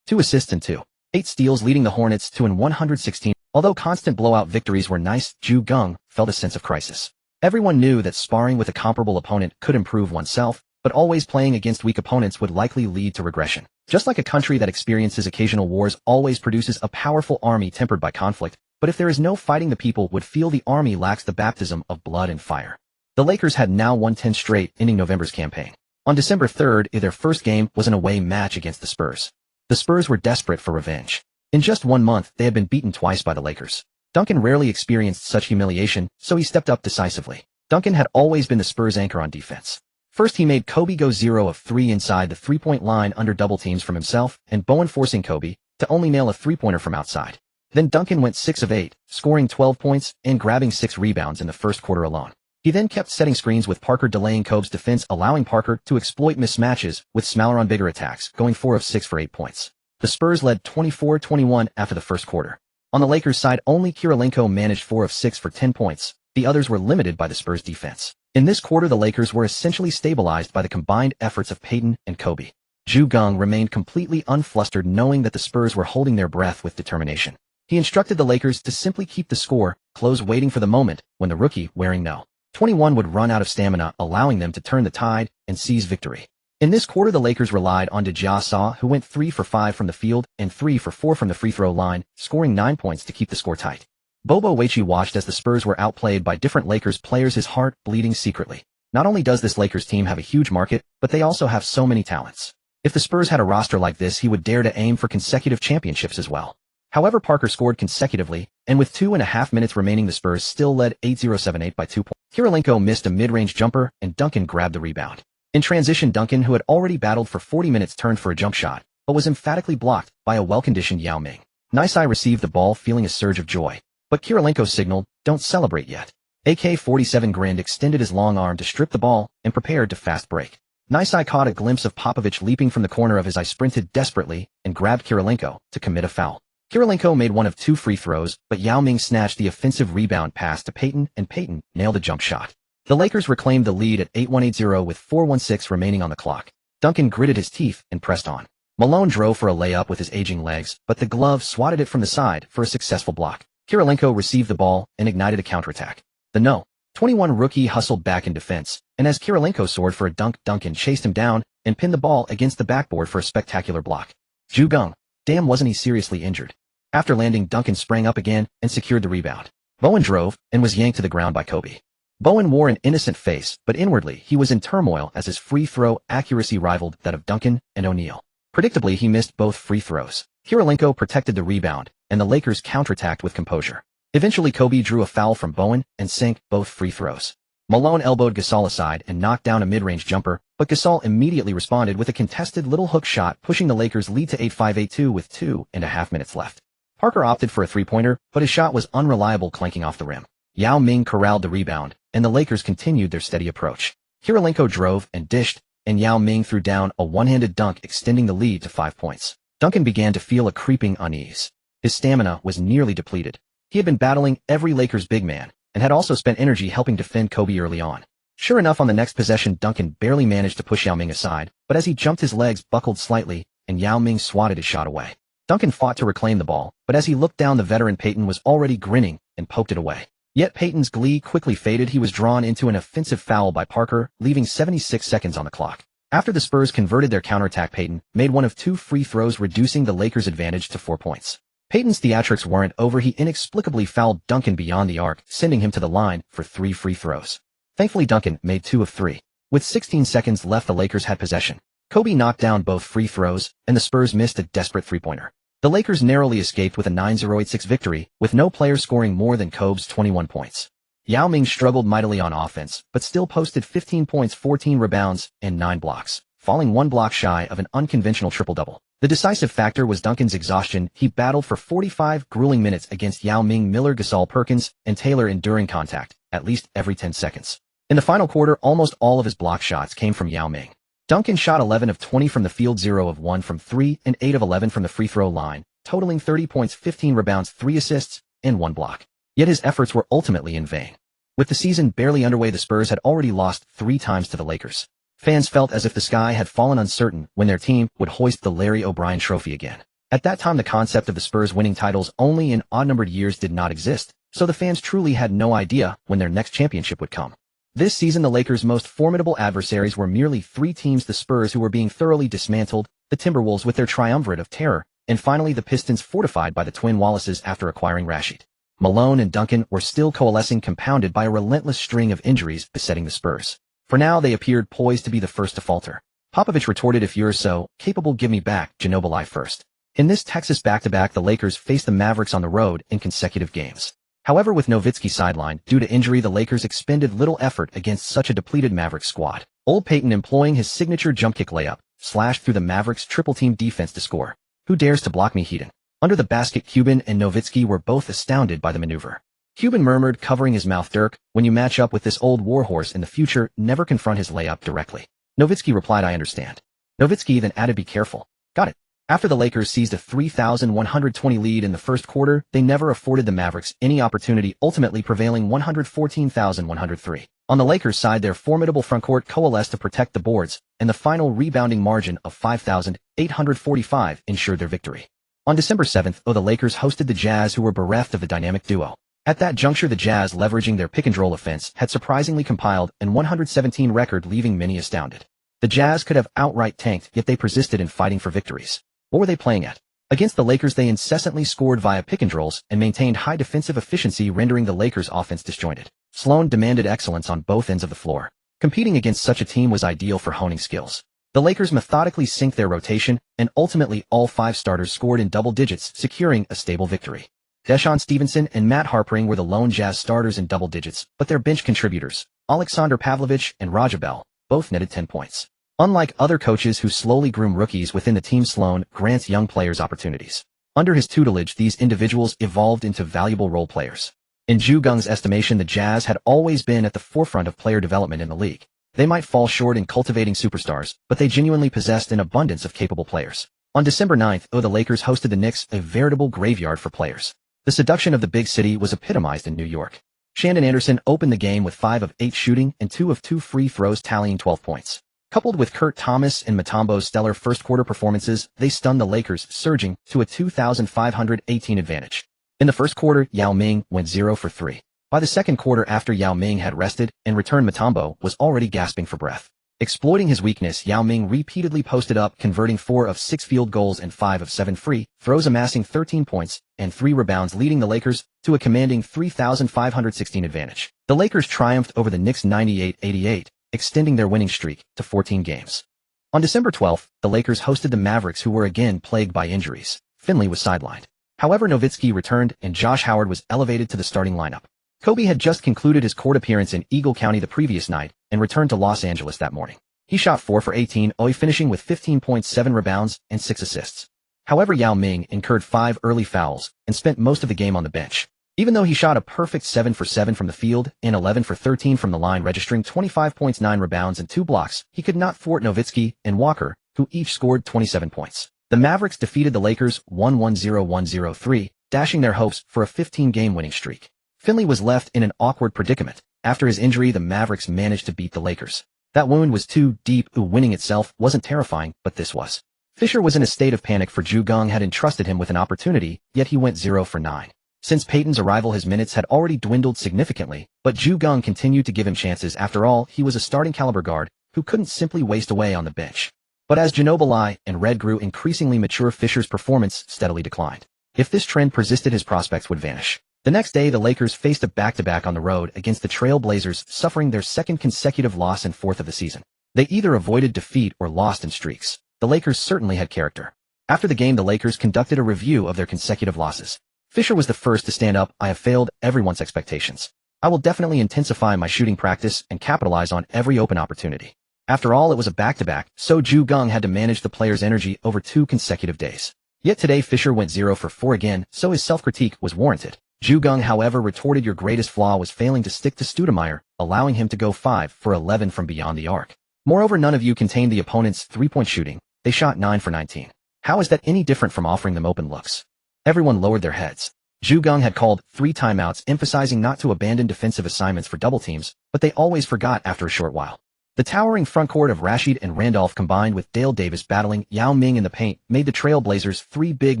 2 assists and 2.8 steals, leading the Hornets to an 116. Although constant blowout victories were nice, Geng felt a sense of crisis. Everyone knew that sparring with a comparable opponent could improve oneself, but always playing against weak opponents would likely lead to regression. Just like a country that experiences occasional wars always produces a powerful army tempered by conflict, but if there is no fighting, the people would feel the army lacks the baptism of blood and fire. The Lakers had now won 10 straight, ending November's campaign. On December 3rd, their first game was an away match against the Spurs. The Spurs were desperate for revenge. In just 1 month, they had been beaten twice by the Lakers. Duncan rarely experienced such humiliation, so he stepped up decisively. Duncan had always been the Spurs' anchor on defense. First, he made Kobe go 0 of 3 inside the three-point line under double teams from himself, and Bowen forcing Kobe to only nail a three-pointer from outside. Then Duncan went 6 of 8, scoring 12 points and grabbing 6 rebounds in the first quarter alone. He then kept setting screens with Parker delaying Kobe's defense, allowing Parker to exploit mismatches with smaller on bigger attacks, going 4 of 6 for 8 points. The Spurs led 24-21 after the first quarter. On the Lakers' side, only Kirilenko managed 4 of 6 for 10 points. The others were limited by the Spurs' defense. In this quarter, the Lakers were essentially stabilized by the combined efforts of Peyton and Kobe. Geng remained completely unflustered, knowing that the Spurs were holding their breath with determination. He instructed the Lakers to simply keep the score close, waiting for the moment when the rookie, wearing no. 21 would run out of stamina, allowing them to turn the tide and seize victory. In this quarter, the Lakers relied on Saw, who went 3 for 5 from the field and 3 for 4 from the free throw line, scoring 9 points to keep the score tight. Bobo Wachi watched as the Spurs were outplayed by different Lakers players, his heart bleeding secretly. Not only does this Lakers team have a huge market, but they also have so many talents. If the Spurs had a roster like this, he would dare to aim for consecutive championships as well. However, Parker scored consecutively, and with 2.5 minutes remaining, the Spurs still led 8-0-7-8 by 2 points. Kirilenko missed a mid-range jumper, and Duncan grabbed the rebound. In transition, Duncan, who had already battled for 40 minutes, turned for a jump shot, but was emphatically blocked by a well-conditioned Yao Ming. Nisai received the ball, feeling a surge of joy, but Kirilenko signaled, "Don't celebrate yet." AK-47 grinned, extended his long arm to strip the ball, and prepared to fast break. Nisai caught a glimpse of Popovich leaping from the corner of his eye, sprinted desperately, and grabbed Kirilenko to commit a foul. Kirilenko made one of 2 free throws, but Yao Ming snatched the offensive rebound pass to Peyton, and Peyton nailed a jump shot. The Lakers reclaimed the lead at 8-1-8-0 with 4:16 remaining on the clock. Duncan gritted his teeth and pressed on. Malone drove for a layup with his aging legs, but the glove swatted it from the side for a successful block. Kirilenko received the ball and ignited a counterattack. The No. 21 rookie hustled back in defense, and as Kirilenko soared for a dunk, Duncan chased him down and pinned the ball against the backboard for a spectacular block. Geng, damn, wasn't he seriously injured? After landing, Duncan sprang up again and secured the rebound. Bowen drove and was yanked to the ground by Kobe. Bowen wore an innocent face, but inwardly he was in turmoil as his free throw accuracy rivaled that of Duncan and O'Neal. Predictably, he missed both free throws. Kirilenko protected the rebound, and the Lakers counterattacked with composure. Eventually, Kobe drew a foul from Bowen and sank both free throws. Malone elbowed Gasol aside and knocked down a mid-range jumper, but Gasol immediately responded with a contested little hook shot, pushing the Lakers' lead to 8-5-8-2 with 2.5 minutes left. Parker opted for a three-pointer, but his shot was unreliable, clanking off the rim. Yao Ming corralled the rebound, and the Lakers continued their steady approach. Kirilenko drove and dished, and Yao Ming threw down a one-handed dunk, extending the lead to 5 points. Duncan began to feel a creeping unease. His stamina was nearly depleted. He had been battling every Lakers big man, and had also spent energy helping defend Kobe early on. Sure enough, on the next possession, Duncan barely managed to push Yao Ming aside, but as he jumped, his legs buckled slightly, and Yao Ming swatted his shot away. Duncan fought to reclaim the ball, but as he looked down, the veteran Peyton was already grinning and poked it away. Yet Peyton's glee quickly faded. He was drawn into an offensive foul by Parker, leaving 76 seconds on the clock. After the Spurs converted their counterattack, Peyton made one of 2 free throws, reducing the Lakers' advantage to 4 points. Peyton's theatrics weren't over. He inexplicably fouled Duncan beyond the arc, sending him to the line for 3 free throws. Thankfully, Duncan made 2 of 3. With 16 seconds left, the Lakers had possession. Kobe knocked down both free throws, and the Spurs missed a desperate three-pointer. The Lakers narrowly escaped with a 9-0-8-6 victory, with no player scoring more than Kobe's 21 points. Yao Ming struggled mightily on offense, but still posted 15 points, 14 rebounds, and 9 blocks, falling 1 block shy of an unconventional triple-double. The decisive factor was Duncan's exhaustion. He battled for 45 grueling minutes against Yao Ming, Miller, Gasol, Perkins, and Taylor, enduring contact at least every 10 seconds. In the final quarter, almost all of his block shots came from Yao Ming. Duncan shot 11 of 20 from the field, 0 of 1 from 3, and 8 of 11 from the free throw line, totaling 30 points, 15 rebounds, 3 assists, and 1 block. Yet his efforts were ultimately in vain. With the season barely underway, the Spurs had already lost 3 times to the Lakers. Fans felt as if the sky had fallen, uncertain when their team would hoist the Larry O'Brien Trophy again. At that time, the concept of the Spurs winning titles only in odd-numbered years did not exist, so the fans truly had no idea when their next championship would come. This season, the Lakers' most formidable adversaries were merely 3 teams: the Spurs, who were being thoroughly dismantled, the Timberwolves with their triumvirate of terror, and finally the Pistons, fortified by the twin Wallaces after acquiring Rashid. Malone and Duncan were still coalescing, compounded by a relentless string of injuries besetting the Spurs. For now, they appeared poised to be the first to falter. Popovich retorted, "If you're so capable, give me back Ginobili first." In this Texas back-to-back, the Lakers faced the Mavericks on the road in consecutive games. However, with Nowitzki sidelined due to injury, the Lakers expended little effort against such a depleted Mavericks squad. Old Peyton, employing his signature jump kick layup, slashed through the Mavericks' triple-team defense to score. "Who dares to block me, Heaton?" Under the basket, Cuban and Nowitzki were both astounded by the maneuver. Cuban murmured, covering his mouth, "Dirk, when you match up with this old warhorse in the future, never confront his layup directly." Nowitzki replied, "I understand." Nowitzki then added, "Be careful." "Got it." After the Lakers seized a 3,120 lead in the first quarter, they never afforded the Mavericks any opportunity, ultimately prevailing 114,103. On the Lakers' side, their formidable frontcourt coalesced to protect the boards, and the final rebounding margin of 5,845 ensured their victory. On December 7th, the Lakers hosted the Jazz, who were bereft of the dynamic duo. At that juncture, the Jazz, leveraging their pick-and-roll offense, had surprisingly compiled an 117 record, leaving many astounded. The Jazz could have outright tanked, yet they persisted in fighting for victories. What were they playing at? Against the Lakers, they incessantly scored via pick-and-rolls and maintained high defensive efficiency, rendering the Lakers' offense disjointed. Sloan demanded excellence on both ends of the floor. Competing against such a team was ideal for honing skills. The Lakers methodically synced their rotation, and ultimately all 5 starters scored in double digits, securing a stable victory. Deshaun Stevenson and Matt Harpring were the lone Jazz starters in double digits, but their bench contributors, Aleksandar Pavlovich and Raja Bell, both netted 10 points. Unlike other coaches who slowly groom rookies within the team, Sloan grants young players opportunities. Under his tutelage, these individuals evolved into valuable role players. In Geng's estimation, the Jazz had always been at the forefront of player development in the league. They might fall short in cultivating superstars, but they genuinely possessed an abundance of capable players. On December 9th, the Lakers hosted the Knicks, a veritable graveyard for players. The seduction of the big city was epitomized in New York. Shandon Anderson opened the game with 5 of 8 shooting and 2 of 2 free throws, tallying 12 points. Coupled with Kurt Thomas and Mutombo's stellar first-quarter performances, they stunned the Lakers, surging to a 2,518 advantage. In the first quarter, Yao Ming went 0 for 3. By the second quarter, after Yao Ming had rested and returned, Mutombo was already gasping for breath. Exploiting his weakness, Yao Ming repeatedly posted up, converting 4 of 6 field goals and 5 of 7 free throws, amassing 13 points and 3 rebounds, leading the Lakers to a commanding 3,516 advantage. The Lakers triumphed over the Knicks 98-88, extending their winning streak to 14 games. On December 12th, the Lakers hosted the Mavericks, who were again plagued by injuries. Finley was sidelined. However, Nowitzki returned and Josh Howard was elevated to the starting lineup. Kobe had just concluded his court appearance in Eagle County the previous night and returned to Los Angeles that morning. He shot 4 for 18, finishing with 15.7 rebounds and 6 assists. However, Yao Ming incurred 5 early fouls and spent most of the game on the bench. Even though he shot a perfect 7 for 7 from the field and 11 for 13 from the line, registering 25 points, 9 rebounds, and 2 blocks, he could not thwart Nowitzki and Walker, who each scored 27 points. The Mavericks defeated the Lakers 110-103, dashing their hopes for a 15-game winning streak. Finley was left in an awkward predicament. After his injury, the Mavericks managed to beat the Lakers. That wound was too deep. Winning itself wasn't terrifying, but this was. Fisher was in a state of panic, for Geng had entrusted him with an opportunity, yet he went 0 for 9. Since Peyton's arrival, his minutes had already dwindled significantly, but Geng continued to give him chances. After all, he was a starting caliber guard who couldn't simply waste away on the bench. But as Ginobili and Red grew increasingly mature, Fisher's performance steadily declined. If this trend persisted, his prospects would vanish. The next day, the Lakers faced a back-to-back on the road against the Trail Blazers, suffering their second consecutive loss and 4th of the season. They either avoided defeat or lost in streaks. The Lakers certainly had character. After the game, the Lakers conducted a review of their consecutive losses. Fisher was the first to stand up. "I have failed everyone's expectations. I will definitely intensify my shooting practice and capitalize on every open opportunity." After all, it was a back-to-back, so Geng had to manage the players' energy over 2 consecutive days. Yet today, Fisher went 0 for 4 again, so his self-critique was warranted. Geng, however, retorted, "Your greatest flaw was failing to stick to Stoudemire, allowing him to go 5 for 11 from beyond the arc. Moreover, none of you contained the opponent's three-point shooting. They shot 9 for 19. How is that any different from offering them open looks?" Everyone lowered their heads. Geng had called 3 timeouts, emphasizing not to abandon defensive assignments for double teams, but they always forgot after a short while. The towering frontcourt of Rashid and Randolph, combined with Dale Davis battling Yao Ming in the paint, made the Trail Blazers' 3 big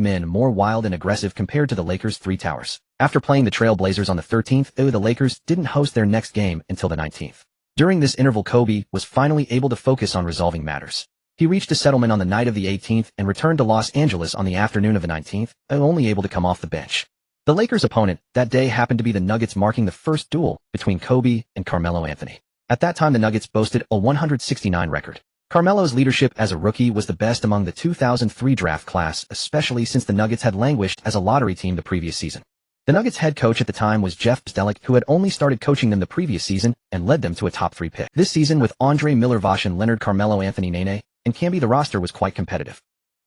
men more wild and aggressive compared to the Lakers' 3 towers. After playing the Trail Blazers on the 13th, the Lakers didn't host their next game until the 19th. During this interval, Kobe was finally able to focus on resolving matters. He reached a settlement on the night of the 18th and returned to Los Angeles on the afternoon of the 19th, only able to come off the bench. The Lakers' opponent that day happened to be the Nuggets, marking the first duel between Kobe and Carmelo Anthony. At that time, the Nuggets boasted a 169 record. Carmelo's leadership as a rookie was the best among the 2003 draft class, especially since the Nuggets had languished as a lottery team the previous season. The Nuggets' head coach at the time was Jeff Bzdelik, who had only started coaching them the previous season and led them to a top 3 pick. This season, with Andre Miller-Vosh and Leonard Carmelo Anthony Nene and Camby, the roster was quite competitive.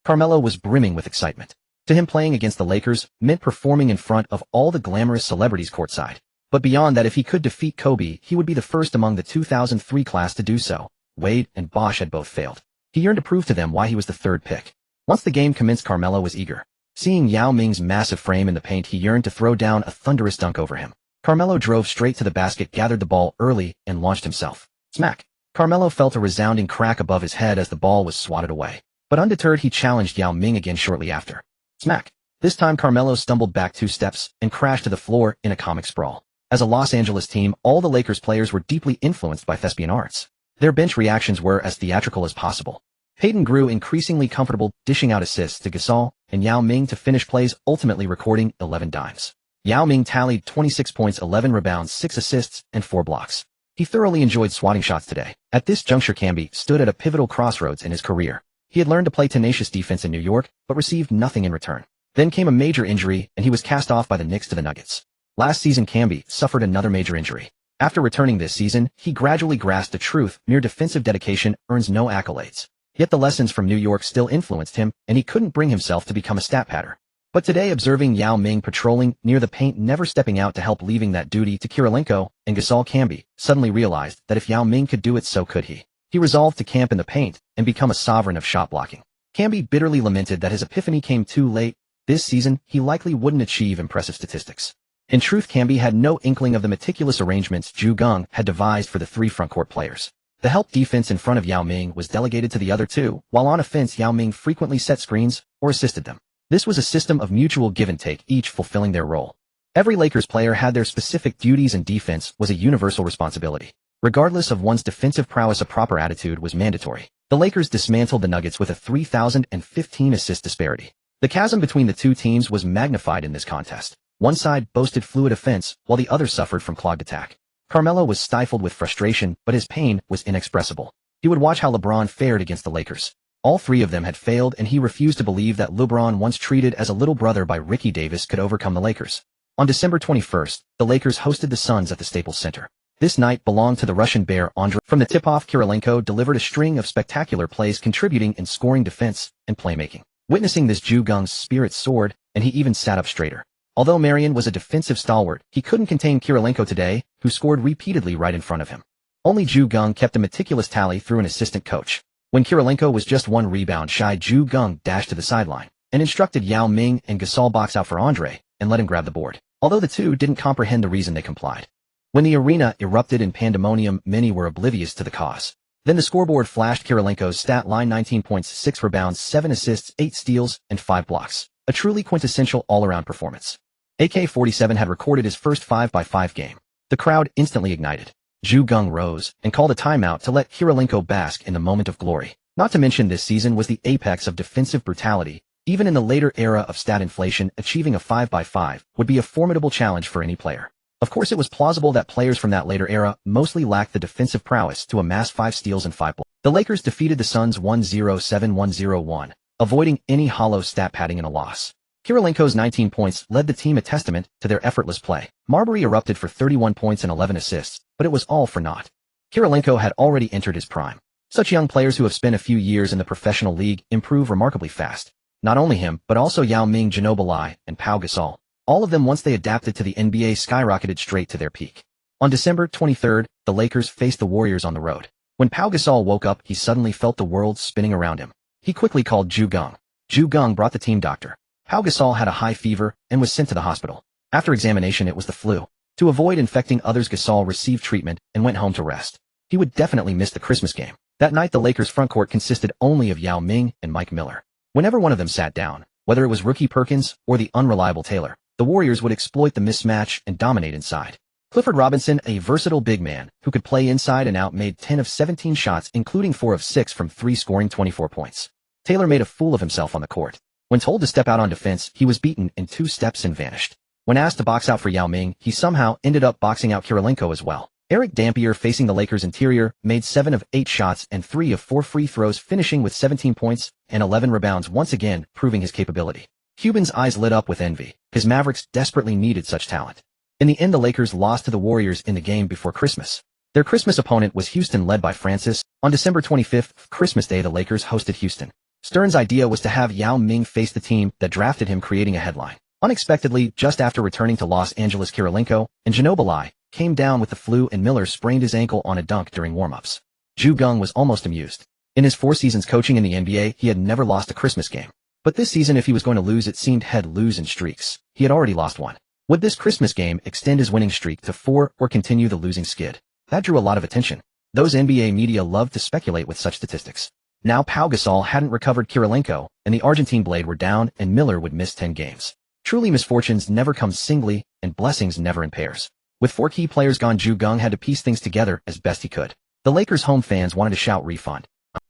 Carmelo was brimming with excitement. To him, playing against the Lakers meant performing in front of all the glamorous celebrities courtside. But beyond that, if he could defeat Kobe, he would be the first among the 2003 class to do so. Wade and Bosh had both failed. He yearned to prove to them why he was the 3rd pick. Once the game commenced, Carmelo was eager. Seeing Yao Ming's massive frame in the paint, he yearned to throw down a thunderous dunk over him. Carmelo drove straight to the basket, gathered the ball early, and launched himself. Smack! Carmelo felt a resounding crack above his head as the ball was swatted away. But undeterred, he challenged Yao Ming again shortly after. Smack! This time Carmelo stumbled back 2 steps and crashed to the floor in a comic sprawl. As a Los Angeles team, all the Lakers players were deeply influenced by thespian arts. Their bench reactions were as theatrical as possible. Payton grew increasingly comfortable dishing out assists to Gasol and Yao Ming to finish plays, ultimately recording 11 dimes. Yao Ming tallied 26 points, 11 rebounds, 6 assists, and 4 blocks. He thoroughly enjoyed swatting shots today. At this juncture, Camby stood at a pivotal crossroads in his career. He had learned to play tenacious defense in New York, but received nothing in return. Then came a major injury, and he was cast off by the Knicks to the Nuggets. Last season, Camby suffered another major injury. After returning this season, he gradually grasped the truth: mere defensive dedication earns no accolades. Yet the lessons from New York still influenced him, and he couldn't bring himself to become a stat padder. But today, observing Yao Ming patrolling near the paint, never stepping out to help, leaving that duty to Kirilenko and Gasol, Camby suddenly realized that if Yao Ming could do it, so could he. He resolved to camp in the paint and become a sovereign of shot blocking. Camby bitterly lamented that his epiphany came too late. This season, he likely wouldn't achieve impressive statistics. In truth, Camby had no inkling of the meticulous arrangements Geng had devised for the 3 frontcourt players. The help defense in front of Yao Ming was delegated to the other 2, while on offense Yao Ming frequently set screens or assisted them. This was a system of mutual give and take, each fulfilling their role. Every Lakers player had their specific duties, and defense was a universal responsibility. Regardless of one's defensive prowess, a proper attitude was mandatory. The Lakers dismantled the Nuggets with a 3,015 assist disparity. The chasm between the 2 teams was magnified in this contest. One side boasted fluid offense, while the other suffered from clogged attack. Carmelo was stifled with frustration, but his pain was inexpressible. He would watch how LeBron fared against the Lakers. All 3 of them had failed, and he refused to believe that LeBron, once treated as a little brother by Ricky Davis, could overcome the Lakers. On December 21st, the Lakers hosted the Suns at the Staples Center. This night belonged to the Russian bear Andre. From the tip-off, Kirilenko delivered a string of spectacular plays, contributing in scoring, defense, and playmaking. Witnessing this, Geng's spirits soared, and he even sat up straighter. Although Marion was a defensive stalwart, he couldn't contain Kirilenko today, who scored repeatedly right in front of him. Only Geng kept a meticulous tally through an assistant coach. When Kirilenko was just 1 rebound shy, Geng dashed to the sideline and instructed Yao Ming and Gasol box out for Andre and let him grab the board. Although the 2 didn't comprehend the reason, they complied. When the arena erupted in pandemonium, many were oblivious to the cause. Then the scoreboard flashed Kirilenko's stat line: 19 points, 6 rebounds, 7 assists, 8 steals, and 5 blocks. A truly quintessential all-around performance. AK-47 had recorded his first 5x5 game. The crowd instantly ignited. Geng rose and called a timeout to let Kirilenko bask in the moment of glory. Not to mention, this season was the apex of defensive brutality. Even in the later era of stat inflation, achieving a 5x5 would be a formidable challenge for any player. Of course, it was plausible that players from that later era mostly lacked the defensive prowess to amass 5 steals and 5 blocks. The Lakers defeated the Suns 107-101, avoiding any hollow stat padding in a loss. Kirilenko's 19 points led the team, a testament to their effortless play. Marbury erupted for 31 points and 11 assists, but it was all for naught. Kirilenko had already entered his prime. Such young players who have spent a few years in the professional league improve remarkably fast. Not only him, but also Yao Ming, Ginobili, and Pau Gasol. All of them, once they adapted to the NBA, skyrocketed straight to their peak. On December 23rd, the Lakers faced the Warriors on the road. When Pau Gasol woke up, he suddenly felt the world spinning around him. He quickly called Geng. Geng brought the team doctor. Pau Gasol had a high fever and was sent to the hospital. After examination, it was the flu. To avoid infecting others, Gasol received treatment and went home to rest. He would definitely miss the Christmas game. That night, the Lakers' frontcourt consisted only of Yao Ming and Mike Miller. Whenever one of them sat down, whether it was rookie Perkins or the unreliable Taylor, the Warriors would exploit the mismatch and dominate inside. Clifford Robinson, a versatile big man who could play inside and out, made 10 of 17 shots, including 4 of 6 from 3, scoring 24 points. Taylor made a fool of himself on the court. When told to step out on defense, he was beaten in 2 steps and vanished. When asked to box out for Yao Ming, he somehow ended up boxing out Kirilenko as well. Eric Dampier, facing the Lakers' interior, made 7 of 8 shots and 3 of 4 free throws, finishing with 17 points and 11 rebounds, once again proving his capability. Cuban's eyes lit up with envy. His Mavericks desperately needed such talent. In the end, the Lakers lost to the Warriors in the game before Christmas. Their Christmas opponent was Houston, led by Francis. On December 25th, Christmas Day, the Lakers hosted Houston. Stern's idea was to have Yao Ming face the team that drafted him, creating a headline. Unexpectedly, just after returning to Los Angeles, Kirilenko and Ginobili came down with the flu, and Miller sprained his ankle on a dunk during warm-ups. Geng was almost amused. In his 4 seasons coaching in the NBA, he had never lost a Christmas game. But this season, if he was going to lose, it seemed he'd lose in streaks. He had already lost one. Would this Christmas game extend his winning streak to 4 or continue the losing skid? That drew a lot of attention. Those NBA media loved to speculate with such statistics. Now Pau Gasol hadn't recovered Kirilenko, and the Argentine blade were down, and Miller would miss 10 games. Truly, misfortunes never come singly, and blessings never in pairs. With 4 key players gone, Geng had to piece things together as best he could. The Lakers' home fans wanted to shout refund.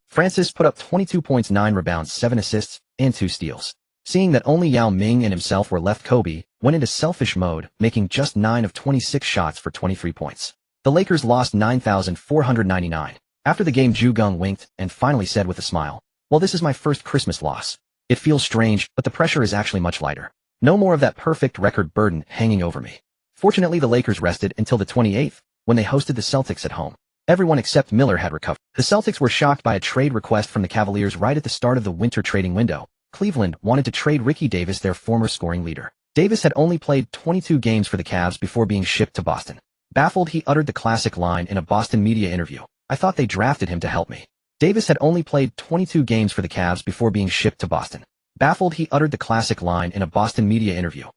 Francis put up 22 points, 9 rebounds, 7 assists, and 2 steals. Seeing that only Yao Ming and himself were left, Kobe went into selfish mode, making just 9 of 26 shots for 23 points. The Lakers lost 9,499. After the game, Geng winked and finally said with a smile, "Well, this is my first Christmas loss. It feels strange, but the pressure is actually much lighter. No more of that perfect record burden hanging over me." Fortunately, the Lakers rested until the 28th, when they hosted the Celtics at home. Everyone except Miller had recovered. The Celtics were shocked by a trade request from the Cavaliers right at the start of the winter trading window. Cleveland wanted to trade Ricky Davis, their former scoring leader. Davis had only played 22 games for the Cavs before being shipped to Boston. Baffled, he uttered the classic line in a Boston media interview, "I thought they drafted him to help me." Davis had only played 22 games for the Cavs before being shipped to Boston. Baffled, he uttered the classic line in a Boston media interview.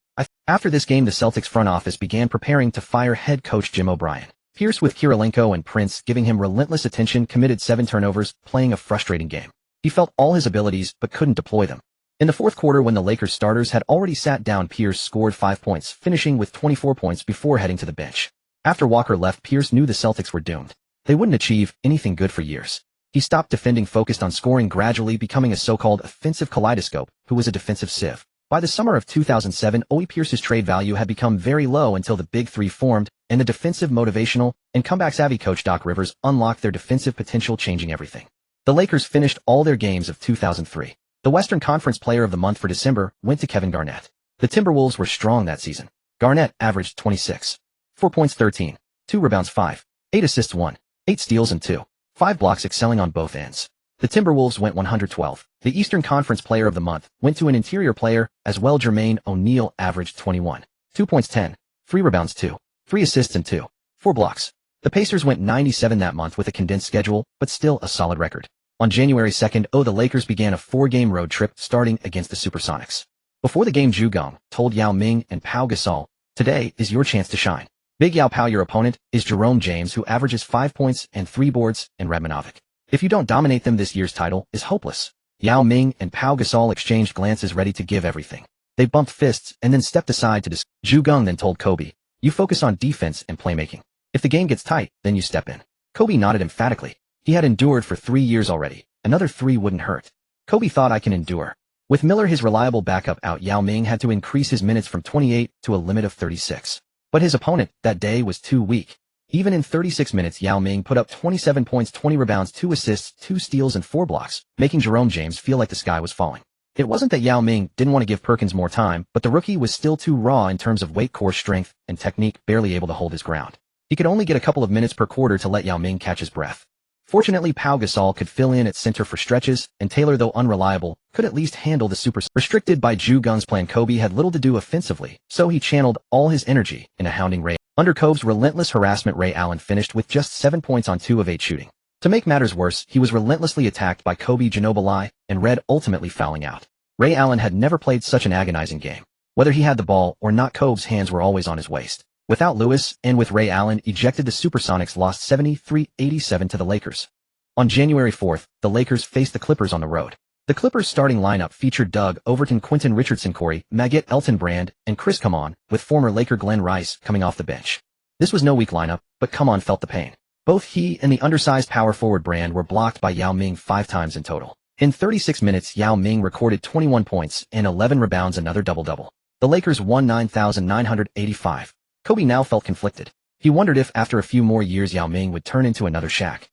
After this game, the Celtics front office began preparing to fire head coach Jim O'Brien. Pierce, with Kirilenko and Prince giving him relentless attention, committed 7 turnovers, playing a frustrating game. He felt all his abilities but couldn't deploy them. In the fourth quarter, when the Lakers starters had already sat down, Pierce scored 5 points, finishing with 24 points before heading to the bench. After Walker left, Pierce knew the Celtics were doomed. They wouldn't achieve anything good for years. He stopped defending, focused on scoring, gradually becoming a so-called offensive kaleidoscope who was a defensive sieve. By the summer of 2007, Pierce's trade value had become very low until the Big Three formed, and the defensive, motivational, and comeback-savvy coach Doc Rivers unlocked their defensive potential, changing everything. The Lakers finished all their games of 2003. The Western Conference Player of the Month for December went to Kevin Garnett. The Timberwolves were strong that season. Garnett averaged 26, 4 points, 13, 2 rebounds, 5, 8 assists, 1, 8 steals, and 2, 5 blocks, excelling on both ends. The Timberwolves went 112. The Eastern Conference Player of the Month went to an interior player as well. Jermaine O'Neal averaged 21, 2 points, 10, 3 rebounds, 2, 3 assists, and 2, 4 blocks. The Pacers went 97 that month with a condensed schedule, but still a solid record. On January 2nd, the Lakers began a 4-game road trip starting against the Supersonics. Before the game, Geng told Yao Ming and Pau Gasol, "Today is your chance to shine. Big Yao Pau, your opponent is Jerome James, who averages 5 points and 3 boards, and Radmanovic. If you don't dominate them, this year's title is hopeless." Yao Ming and Pau Gasol exchanged glances, ready to give everything. They bumped fists and then stepped aside to discuss. Geng then told Kobe, "You focus on defense and playmaking. If the game gets tight, then you step in." Kobe nodded emphatically. He had endured for 3 years already. Another 3 wouldn't hurt. Kobe thought, "I can endure." With Miller, his reliable backup, out, Yao Ming had to increase his minutes from 28 to a limit of 36. But his opponent that day was too weak. Even in 36 minutes, Yao Ming put up 27 points, 20 rebounds, 2 assists, 2 steals, and 4 blocks, making Jerome James feel like the sky was falling. It wasn't that Yao Ming didn't want to give Perkins more time, but the rookie was still too raw in terms of weight, core strength, and technique, barely able to hold his ground. He could only get a couple of minutes per quarter to let Yao Ming catch his breath. Fortunately, Pau Gasol could fill in at center for stretches, and Taylor, though unreliable, could at least handle the super. Restricted by Geng's plan, Kobe had little to do offensively, so he channeled all his energy in a hounding Ray. Under Kobe's relentless harassment, Ray Allen finished with just 7 points on 2 of 8 shooting. To make matters worse, he was relentlessly attacked by Kobe, Ginobili, and Red, ultimately fouling out. Ray Allen had never played such an agonizing game. Whether he had the ball or not, Kobe's hands were always on his waist. Without Lewis, and with Ray Allen ejected, the Supersonics lost 73-87 to the Lakers. On January 4th, the Lakers faced the Clippers on the road. The Clippers' starting lineup featured Doug Overton, Quentin Richardson, Corey Magette, Elton Brand, and Chris Kaman, with former Laker Glenn Rice coming off the bench. This was no weak lineup, but Kaman felt the pain. Both he and the undersized power forward Brand were blocked by Yao Ming 5 times in total. In 36 minutes, Yao Ming recorded 21 points and 11 rebounds, another double-double. The Lakers won 9,985. Kobe now felt conflicted. He wondered if, after a few more years, Yao Ming would turn into another Shaq.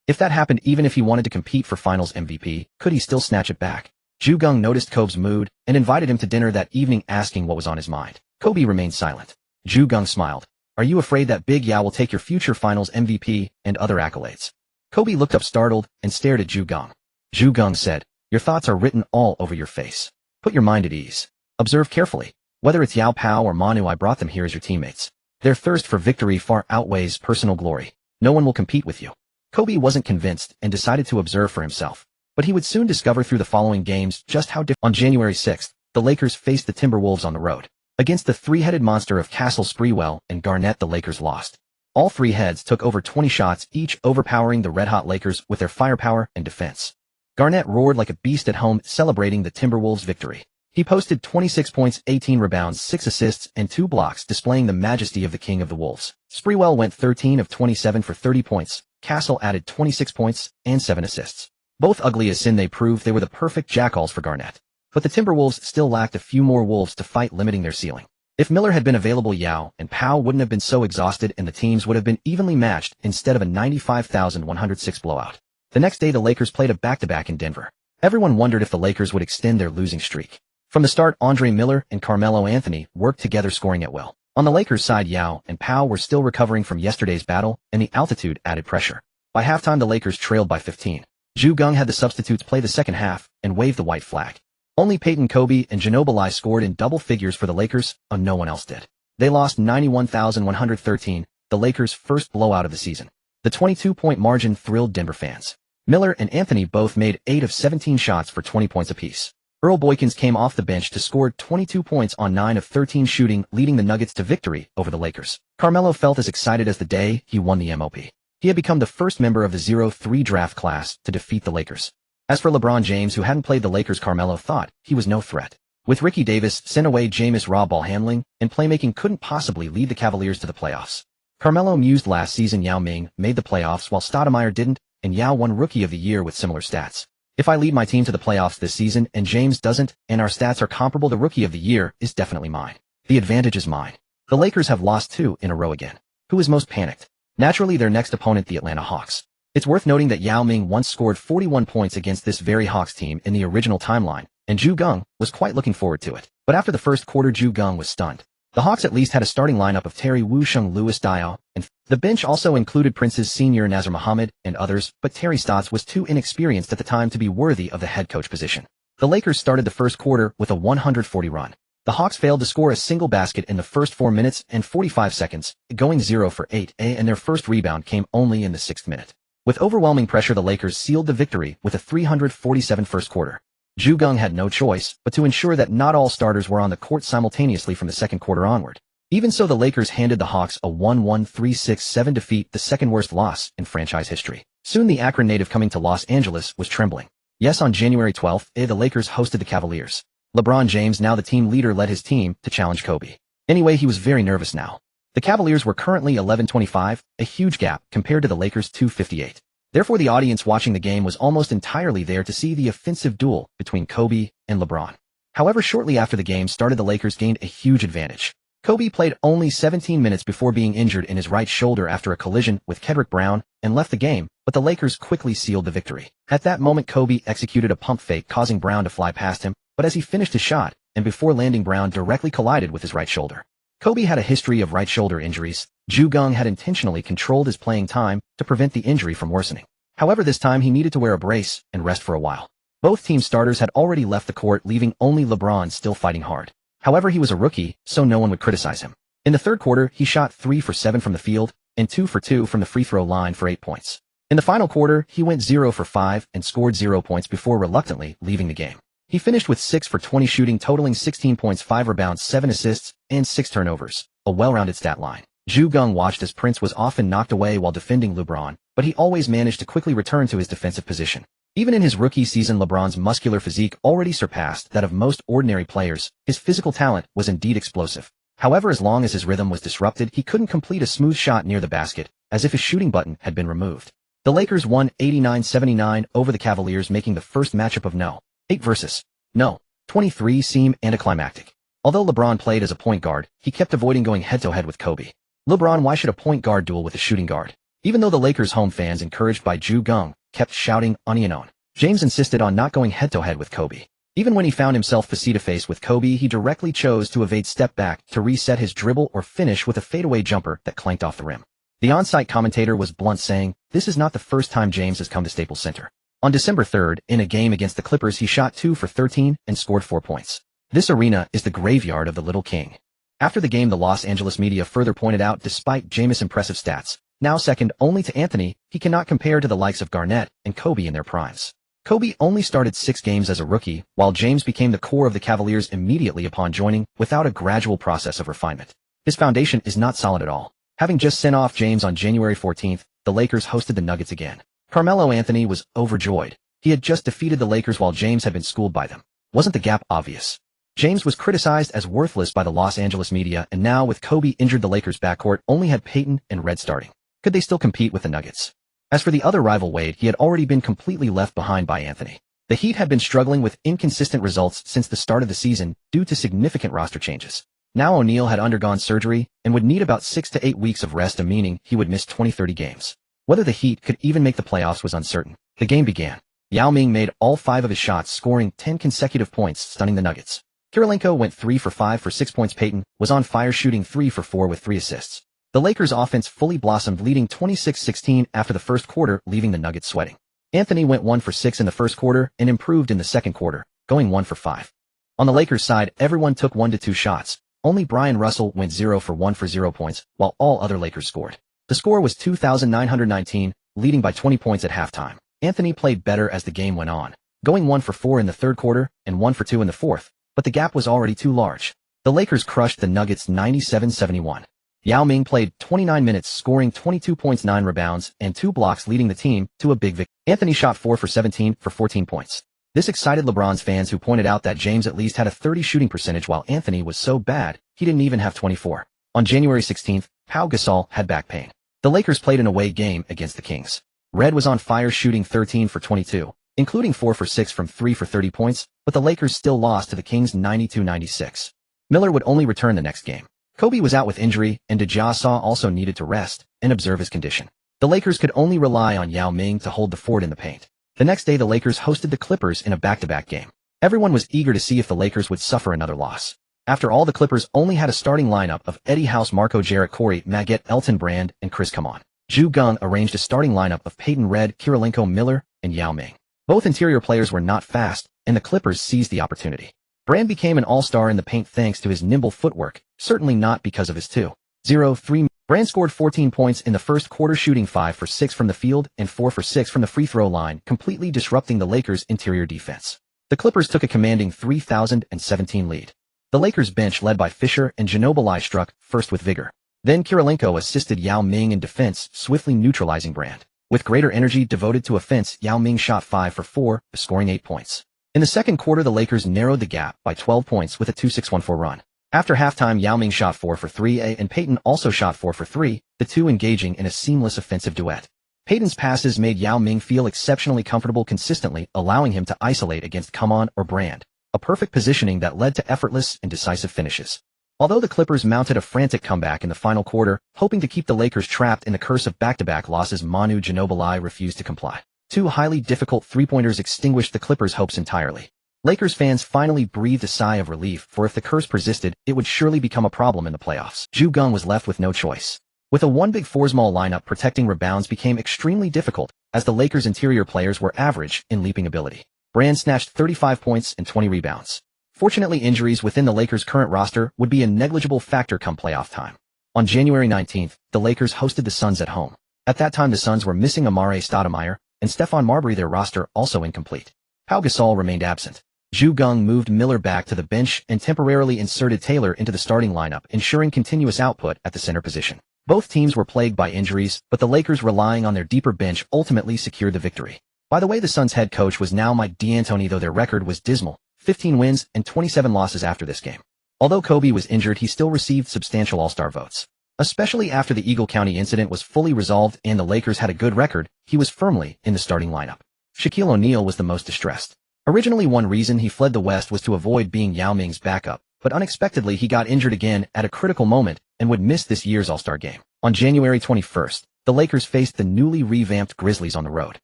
If that happened, even if he wanted to compete for Finals MVP, could he still snatch it back? Geng noticed Kobe's mood and invited him to dinner that evening, asking what was on his mind. Kobe remained silent. Geng smiled. "Are you afraid that Big Yao will take your future Finals MVP and other accolades?" Kobe looked up startled and stared at Geng. Geng said, "Your thoughts are written all over your face. Put your mind at ease. Observe carefully. Whether it's Yao Pau or Manu, I brought them here as your teammates. Their thirst for victory far outweighs personal glory. No one will compete with you. Kobe wasn't convinced and decided to observe for himself. But he would soon discover through the following games just how different. On January 6th, the Lakers faced the Timberwolves on the road. Against the three-headed monster of Castle, Sprewell, and Garnett, the Lakers lost. All three heads took over 20 shots, each overpowering the red-hot Lakers with their firepower and defense. Garnett roared like a beast at home, celebrating the Timberwolves' victory. He posted 26 points, 18 rebounds, 6 assists, and 2 blocks, displaying the majesty of the king of the Wolves. Sprewell went 13 of 27 for 30 points. Castle added 26 points and 7 assists. Both ugly as sin, they proved they were the perfect jackals for Garnett. But the Timberwolves still lacked a few more wolves to fight, limiting their ceiling. If Miller had been available, Yao and Powell wouldn't have been so exhausted, and the teams would have been evenly matched instead of a 95,106 blowout. The next day, the Lakers played a back-to-back in Denver. Everyone wondered if the Lakers would extend their losing streak. From the start, Andre Miller and Carmelo Anthony worked together, scoring at will. On the Lakers' side, Yao and Powell were still recovering from yesterday's battle, and the altitude added pressure. By halftime, the Lakers trailed by 15. Geng had the substitutes play the second half and waved the white flag. Only Peyton, Kobe, and Ginobili scored in double figures for the Lakers, and no one else did. They lost 91,113, the Lakers' first blowout of the season. The 22-point margin thrilled Denver fans. Miller and Anthony both made 8 of 17 shots for 20 points apiece. Earl Boykins came off the bench to score 22 points on 9 of 13 shooting, leading the Nuggets to victory over the Lakers. Carmelo felt as excited as the day he won the MOP. He had become the first member of the 0-3 draft class to defeat the Lakers. As for LeBron James, who hadn't played the Lakers, Carmelo thought he was no threat. With Ricky Davis sent away, Jameis raw ball handling and playmaking couldn't possibly lead the Cavaliers to the playoffs. Carmelo mused last season Yao Ming made the playoffs while Stoudemire didn't, and Yao won Rookie of the Year with similar stats. If I lead my team to the playoffs this season and James doesn't, and our stats are comparable, the Rookie of the Year is definitely mine. The advantage is mine. The Lakers have lost 2 in a row again. Who is most panicked? Naturally, their next opponent, the Atlanta Hawks. It's worth noting that Yao Ming once scored 41 points against this very Hawks team in the original timeline, and Geng was quite looking forward to it. But after the first quarter, Geng was stunned. The Hawks at least had a starting lineup of Terry Wu-Sheng, Louis Diaw, and the bench also included Prince's senior Nazar Muhammad and others, but Terry Stotts was too inexperienced at the time to be worthy of the head coach position. The Lakers started the first quarter with a 140 run. The Hawks failed to score a single basket in the first 4 minutes and 45 seconds, going 0 for 8, and their first rebound came only in the 6th minute. With overwhelming pressure, the Lakers sealed the victory with a 347 first quarter. Geng had no choice but to ensure that not all starters were on the court simultaneously from the second quarter onward. Even so, the Lakers handed the Hawks a 1-1-3-6-7 defeat, the second worst loss in franchise history. Soon the Akron native coming to Los Angeles was trembling. Yes, on January 12th, the Lakers hosted the Cavaliers. LeBron James, now the team leader, led his team to challenge Kobe. Anyway, he was very nervous now. The Cavaliers were currently 11-25, a huge gap compared to the Lakers' 258. Therefore, the audience watching the game was almost entirely there to see the offensive duel between Kobe and LeBron. However, shortly after the game started, the Lakers gained a huge advantage. Kobe played only 17 minutes before being injured in his right shoulder after a collision with Kendrick Brown and left the game, but the Lakers quickly sealed the victory. At that moment, Kobe executed a pump fake, causing Brown to fly past him, but as he finished his shot, and before landing, Brown directly collided with his right shoulder. Kobe had a history of right shoulder injuries. Geng had intentionally controlled his playing time to prevent the injury from worsening. However, this time he needed to wear a brace and rest for a while. Both team starters had already left the court, leaving only LeBron still fighting hard. However, he was a rookie, so no one would criticize him. In the third quarter, he shot 3 for 7 from the field and 2 for 2 from the free throw line for 8 points. In the final quarter, he went 0 for 5 and scored 0 points before reluctantly leaving the game. He finished with 6 for 20 shooting, totaling 16 points, 5 rebounds, 7 assists, and 6 turnovers, a well-rounded stat line. Geng watched as Prince was often knocked away while defending LeBron, but he always managed to quickly return to his defensive position. Even in his rookie season, LeBron's muscular physique already surpassed that of most ordinary players. His physical talent was indeed explosive. However, as long as his rhythm was disrupted, he couldn't complete a smooth shot near the basket, as if his shooting button had been removed. The Lakers won 89-79 over the Cavaliers, making the first matchup of No. 8 versus No. 23 seem anticlimactic. Although LeBron played as a point guard, he kept avoiding going head-to-head with Kobe. LeBron, why should a point guard duel with a shooting guard? Even though the Lakers' home fans, encouraged by Geng, kept shouting on and on, James insisted on not going head-to-head with Kobe. Even when he found himself face-to-face with Kobe, he directly chose to evade step back to reset his dribble or finish with a fadeaway jumper that clanked off the rim. The on-site commentator was blunt, saying, "This is not the first time James has come to Staples Center." On December 3rd, in a game against the Clippers, he shot 2 for 13 and scored 4 points. This arena is the graveyard of the Little King. After the game, the Los Angeles media further pointed out, despite Jameis' impressive stats, Now second only to Anthony, he cannot compare to the likes of Garnett and Kobe in their primes. Kobe only started 6 games as a rookie, while James became the core of the Cavaliers immediately upon joining, without a gradual process of refinement. His foundation is not solid at all. Having just sent off James on January 14th, the Lakers hosted the Nuggets again. Carmelo Anthony was overjoyed. He had just defeated the Lakers while James had been schooled by them. Wasn't the gap obvious? James was criticized as worthless by the Los Angeles media, and now with Kobe injured, the Lakers' backcourt only had Peyton and Red starting. Could they still compete with the Nuggets? As for the other rival Wade, he had already been completely left behind by Anthony. The Heat had been struggling with inconsistent results since the start of the season due to significant roster changes. Now O'Neal had undergone surgery and would need about 6 to 8 weeks of rest, meaning he would miss 20-30 games. Whether the Heat could even make the playoffs was uncertain. The game began. Yao Ming made all 5 of his shots, scoring 10 consecutive points, stunning the Nuggets. Kirilenko went 3 for 5 for 6 points. Peyton was on fire, shooting 3 for 4 with 3 assists. The Lakers' offense fully blossomed, leading 26-16 after the first quarter, leaving the Nuggets sweating. Anthony went 1 for 6 in the first quarter and improved in the second quarter, going 1 for 5. On the Lakers' side, everyone took 1 to 2 shots. Only Brian Russell went 0 for 1 for 0 points, while all other Lakers scored. The score was 2,919, leading by 20 points at halftime. Anthony played better as the game went on, going 1 for 4 in the third quarter and 1 for 2 in the fourth, but the gap was already too large. The Lakers crushed the Nuggets 97-71. Yao Ming played 29 minutes, scoring 22 points, 9 rebounds, and 2 blocks, leading the team to a big victory. Anthony shot 4 for 17 for 14 points. This excited LeBron's fans, who pointed out that James at least had a 30 shooting percentage while Anthony was so bad he didn't even have 24. On January 16th, Pau Gasol had back pain. The Lakers played an away game against the Kings. Red was on fire, shooting 13 for 22, including 4 for 6 from 3 for 30 points, but the Lakers still lost to the Kings 92-96. Miller would only return the next game. Kobe was out with injury, and Saw also needed to rest and observe his condition. The Lakers could only rely on Yao Ming to hold the fort in the paint. The next day, the Lakers hosted the Clippers in a back-to-back game. Everyone was eager to see if the Lakers would suffer another loss. After all, the Clippers only had a starting lineup of Eddie House, Marco Jarrett, Corey Maggette, Elton Brand, and Chris Kaman. Geng arranged a starting lineup of Peyton, Red, Kirilenko, Miller, and Yao Ming. Both interior players were not fast, and the Clippers seized the opportunity. Brand became an all-star in the paint thanks to his nimble footwork, certainly not because of his 2-0-3. Brand scored 14 points in the first quarter, shooting 5 for 6 from the field and 4 for 6 from the free throw line, completely disrupting the Lakers' interior defense. The Clippers took a commanding 3,017 lead. The Lakers bench, led by Fisher and Ginobili, struck first with vigor. Then Kirilenko assisted Yao Ming in defense, swiftly neutralizing Brand. With greater energy devoted to offense, Yao Ming shot 5 for 4, scoring 8 points. In the second quarter, the Lakers narrowed the gap by 12 points with a 2-6-1-4 run. After halftime, Yao Ming shot 4 for 3, and Peyton also shot 4 for 3, the two engaging in a seamless offensive duet. Peyton's passes made Yao Ming feel exceptionally comfortable consistently, allowing him to isolate against Kaman or Brand, a perfect positioning that led to effortless and decisive finishes. Although the Clippers mounted a frantic comeback in the final quarter, hoping to keep the Lakers trapped in the curse of back-to-back losses, Manu Ginobili refused to comply. 2 highly difficult three-pointers extinguished the Clippers' hopes entirely. Lakers fans finally breathed a sigh of relief, for if the curse persisted, it would surely become a problem in the playoffs. Geng was left with no choice. With a 1 big 4 small lineup, protecting rebounds became extremely difficult, as the Lakers' interior players were average in leaping ability. Brand snatched 35 points and 20 rebounds. Fortunately, injuries within the Lakers' current roster would be a negligible factor come playoff time. On January 19th, the Lakers hosted the Suns at home. At that time, the Suns were missing Amare Stoudemire and Stephon Marbury, their roster also incomplete. Pau Gasol remained absent. Geng moved Miller back to the bench and temporarily inserted Taylor into the starting lineup, ensuring continuous output at the center position. Both teams were plagued by injuries, but the Lakers, relying on their deeper bench, ultimately secured the victory. By the way, the Suns' head coach was now Mike D'Antoni, though their record was dismal, 15 wins and 27 losses after this game. Although Kobe was injured, he still received substantial All-Star votes. Especially after the Eagle County incident was fully resolved and the Lakers had a good record, he was firmly in the starting lineup. Shaquille O'Neal was the most distressed. Originally, one reason he fled the West was to avoid being Yao Ming's backup, but unexpectedly he got injured again at a critical moment and would miss this year's All-Star game. On January 21st, the Lakers faced the newly revamped Grizzlies on the road.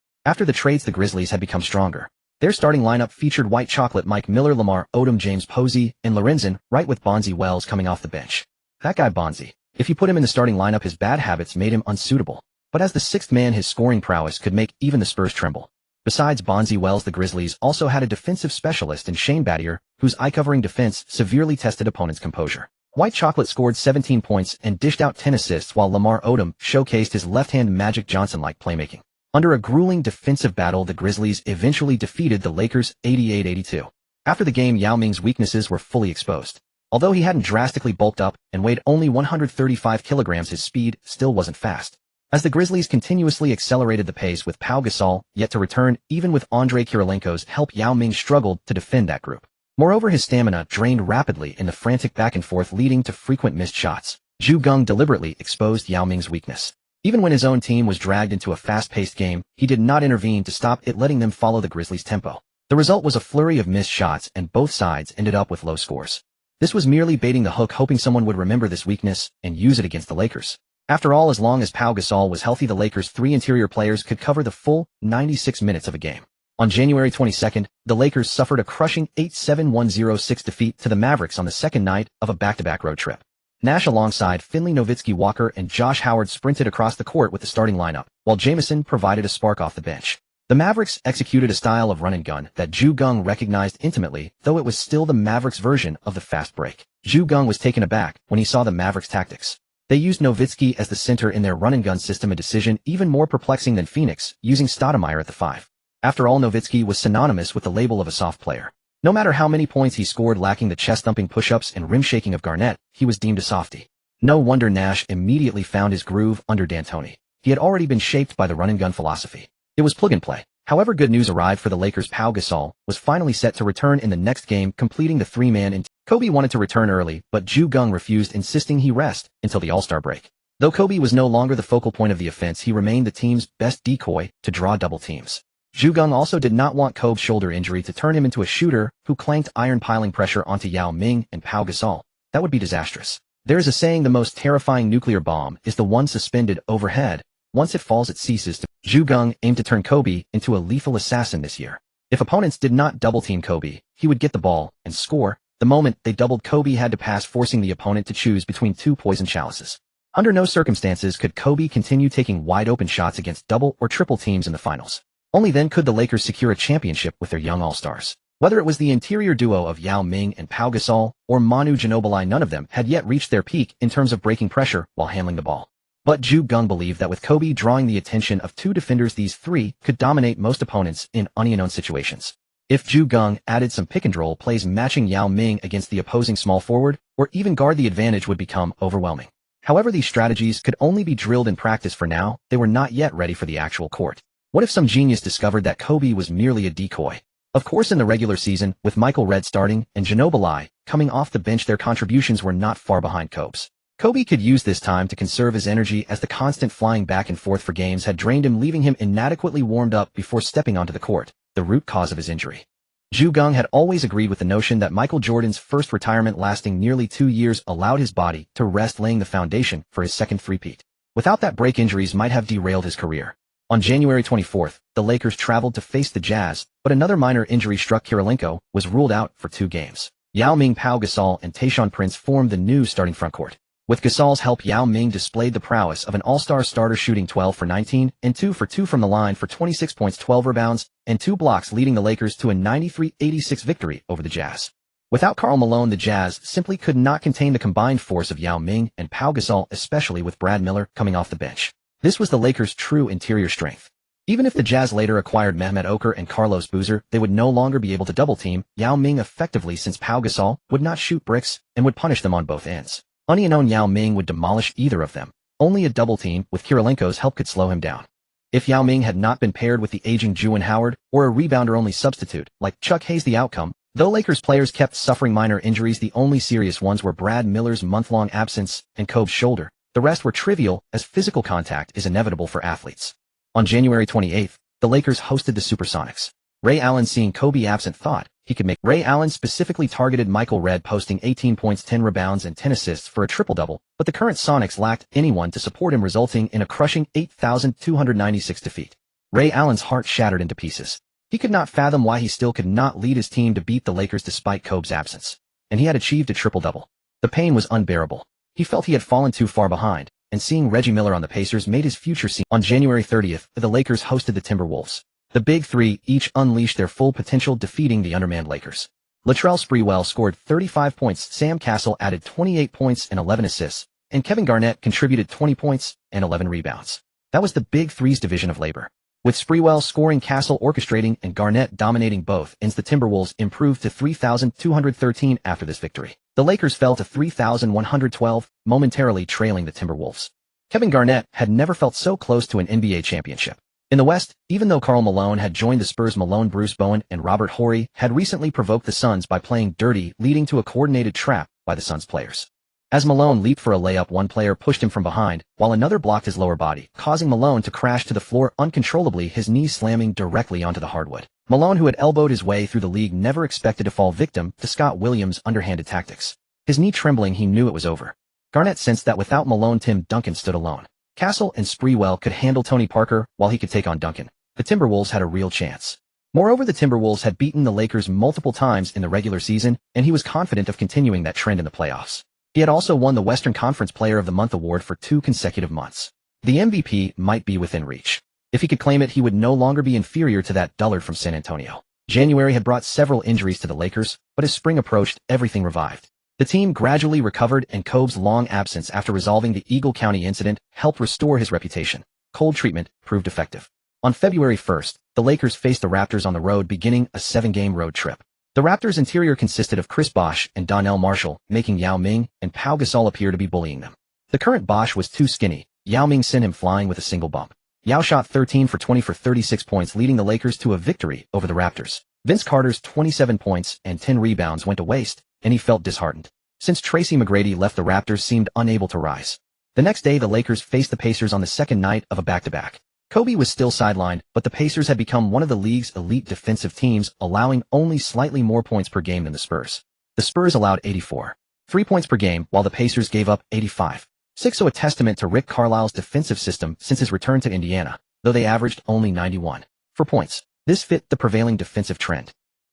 After the trades, the Grizzlies had become stronger. Their starting lineup featured White Chocolate Mike Miller, Lamar Odom, James Posey, and Lorenzen, right, with Bonzi Wells coming off the bench. That guy Bonzi. If you put him in the starting lineup, his bad habits made him unsuitable. But as the sixth man, his scoring prowess could make even the Spurs tremble. Besides Bonzi Wells, the Grizzlies also had a defensive specialist in Shane Battier, whose eye-covering defense severely tested opponents' composure. White Chocolate scored 17 points and dished out 10 assists while Lamar Odom showcased his left-hand Magic Johnson-like playmaking. Under a grueling defensive battle, the Grizzlies eventually defeated the Lakers 88-82. After the game, Yao Ming's weaknesses were fully exposed. Although he hadn't drastically bulked up and weighed only 135 kilograms, his speed still wasn't fast. As the Grizzlies continuously accelerated the pace with Pau Gasol yet to return, even with Andrei Kirilenko's help, Yao Ming struggled to defend that group. Moreover, his stamina drained rapidly in the frantic back and forth, leading to frequent missed shots. Geng deliberately exposed Yao Ming's weakness. Even when his own team was dragged into a fast-paced game, he did not intervene to stop it, letting them follow the Grizzlies' tempo. The result was a flurry of missed shots, and both sides ended up with low scores. This was merely baiting the hook, hoping someone would remember this weakness and use it against the Lakers. After all, as long as Pau Gasol was healthy, the Lakers' three interior players could cover the full 96 minutes of a game. On January 22nd, the Lakers suffered a crushing 8-7-1-0-6 defeat to the Mavericks on the second night of a back-to-back road trip. Nash alongside Finley Nowitzki-Walker and Josh Howard sprinted across the court with the starting lineup, while Jamison provided a spark off the bench. The Mavericks executed a style of run-and-gun that Geng recognized intimately, though it was still the Mavericks' version of the fast break. Geng was taken aback when he saw the Mavericks' tactics. They used Nowitzki as the center in their run-and-gun system, a decision even more perplexing than Phoenix, using Stoudemire at the 5. After all, Nowitzki was synonymous with the label of a soft player. No matter how many points he scored, lacking the chest-thumping push-ups and rim-shaking of Garnett, he was deemed a softie. No wonder Nash immediately found his groove under D'Antoni. He had already been shaped by the run-and-gun philosophy. It was plug-and-play. However, good news arrived for the Lakers. Pau Gasol was finally set to return in the next game, completing the three-man in. Kobe wanted to return early, but Geng refused, insisting he rest until the All-Star break. Though Kobe was no longer the focal point of the offense, he remained the team's best decoy to draw double teams. Geng also did not want Kobe's shoulder injury to turn him into a shooter who clanked iron piling pressure onto Yao Ming and Pau Gasol. That would be disastrous. There is a saying, the most terrifying nuclear bomb is the one suspended overhead. Once it falls, it ceases to. Geng aimed to turn Kobe into a lethal assassin this year. If opponents did not double-team Kobe, he would get the ball and score. The moment they doubled Kobe, had to pass, forcing the opponent to choose between two poison chalices. Under no circumstances could Kobe continue taking wide-open shots against double or triple teams in the finals. Only then could the Lakers secure a championship with their young all-stars. Whether it was the interior duo of Yao Ming and Pau Gasol or Manu Ginobili, none of them had yet reached their peak in terms of breaking pressure while handling the ball. But Geng believed that with Kobe drawing the attention of two defenders, these three could dominate most opponents in unknown situations. If Geng added some pick-and-roll plays matching Yao Ming against the opposing small forward, or even guard, the advantage would become overwhelming. However, these strategies could only be drilled in practice for now. They were not yet ready for the actual court. What if some genius discovered that Kobe was merely a decoy? Of course, in the regular season, with Michael Redd starting and Ginobili coming off the bench, their contributions were not far behind Kobe's. Kobe could use this time to conserve his energy, as the constant flying back and forth for games had drained him, leaving him inadequately warmed up before stepping onto the court, the root cause of his injury. Geng had always agreed with the notion that Michael Jordan's first retirement, lasting nearly 2 years, allowed his body to rest, laying the foundation for his second three-peat. Without that break, injuries might have derailed his career. On January 24th, the Lakers traveled to face the Jazz, but another minor injury struck. Kirilenko was ruled out for 2 games. Yao Ming, Pau Gasol, and Tayshaun Prince formed the new starting frontcourt. With Gasol's help, Yao Ming displayed the prowess of an all-star starter, shooting 12 for 19 and 2 for 2 from the line for 26 points, 12 rebounds, and 2 blocks, leading the Lakers to a 93-86 victory over the Jazz. Without Karl Malone, the Jazz simply could not contain the combined force of Yao Ming and Pau Gasol, especially with Brad Miller coming off the bench. This was the Lakers' true interior strength. Even if the Jazz later acquired Mehmet Okur and Carlos Boozer, they would no longer be able to double-team Yao Ming effectively, since Pau Gasol would not shoot bricks and would punish them on both ends. Unknown, Yao Ming would demolish either of them. Only a double-team with Kirilenko's help could slow him down. If Yao Ming had not been paired with the aging Juwan Howard or a rebounder-only substitute like Chuck Hayes, the outcome, though Lakers players kept suffering minor injuries, the only serious ones were Brad Miller's month-long absence and Kobe's shoulder. The rest were trivial, as physical contact is inevitable for athletes. On January 28th, the Lakers hosted the Supersonics. Ray Allen, seeing Kobe absent, thought he could make. Ray Allen specifically targeted Michael Redd, posting 18 points, 10 rebounds, and 10 assists for a triple-double, but the current Sonics lacked anyone to support him, resulting in a crushing 8,296 defeat. Ray Allen's heart shattered into pieces. He could not fathom why he still could not lead his team to beat the Lakers despite Kobe's absence. And he had achieved a triple-double. The pain was unbearable. He felt he had fallen too far behind, and seeing Reggie Miller on the Pacers made his future seem. On January 30th, the Lakers hosted the Timberwolves. The Big Three each unleashed their full potential, defeating the undermanned Lakers. Latrell Sprewell scored 35 points, Sam Cassell added 28 points and 11 assists, and Kevin Garnett contributed 20 points and 11 rebounds. That was the Big Three's division of labor. With Sprewell scoring, Cassell orchestrating, and Garnett dominating both ends, the Timberwolves improved to 3,213 after this victory. The Lakers fell to 3,112, momentarily trailing the Timberwolves. Kevin Garnett had never felt so close to an NBA championship. In the West, even though Karl Malone had joined the Spurs, Malone, Bruce Bowen, and Robert Horry had recently provoked the Suns by playing dirty, leading to a coordinated trap by the Suns players. As Malone leaped for a layup, one player pushed him from behind, while another blocked his lower body, causing Malone to crash to the floor uncontrollably, his knees slamming directly onto the hardwood. Malone, who had elbowed his way through the league, never expected to fall victim to Scott Williams' underhanded tactics. His knee trembling, he knew it was over. Garnett sensed that without Malone, Tim Duncan stood alone. Cassell and Sprewell could handle Tony Parker, while he could take on Duncan. The Timberwolves had a real chance. Moreover, the Timberwolves had beaten the Lakers multiple times in the regular season, and he was confident of continuing that trend in the playoffs. He had also won the Western Conference Player of the Month award for 2 consecutive months. The MVP might be within reach. If he could claim it, he would no longer be inferior to that dullard from San Antonio. January had brought several injuries to the Lakers, but as spring approached, everything revived. The team gradually recovered, and Kobe's long absence after resolving the Eagle County incident helped restore his reputation. Cold treatment proved effective. On February 1st, the Lakers faced the Raptors on the road, beginning a 7-game road trip. The Raptors' interior consisted of Chris Bosh and Donnell Marshall, making Yao Ming and Pau Gasol appear to be bullying them. The current Bosh was too skinny. Yao Ming sent him flying with a single bump. Yao shot 13 for 20 for 36 points, leading the Lakers to a victory over the Raptors. Vince Carter's 27 points and 10 rebounds went to waste, and he felt disheartened. Since Tracy McGrady left, the Raptors seemed unable to rise. The next day, the Lakers faced the Pacers on the second night of a back-to-back. Kobe was still sidelined, but the Pacers had become one of the league's elite defensive teams, allowing only slightly more points per game than the Spurs. The Spurs allowed 84.3 points per game, while the Pacers gave up 85.6, so a testament to Rick Carlisle's defensive system since his return to Indiana, though they averaged only 91 for points. This fit the prevailing defensive trend.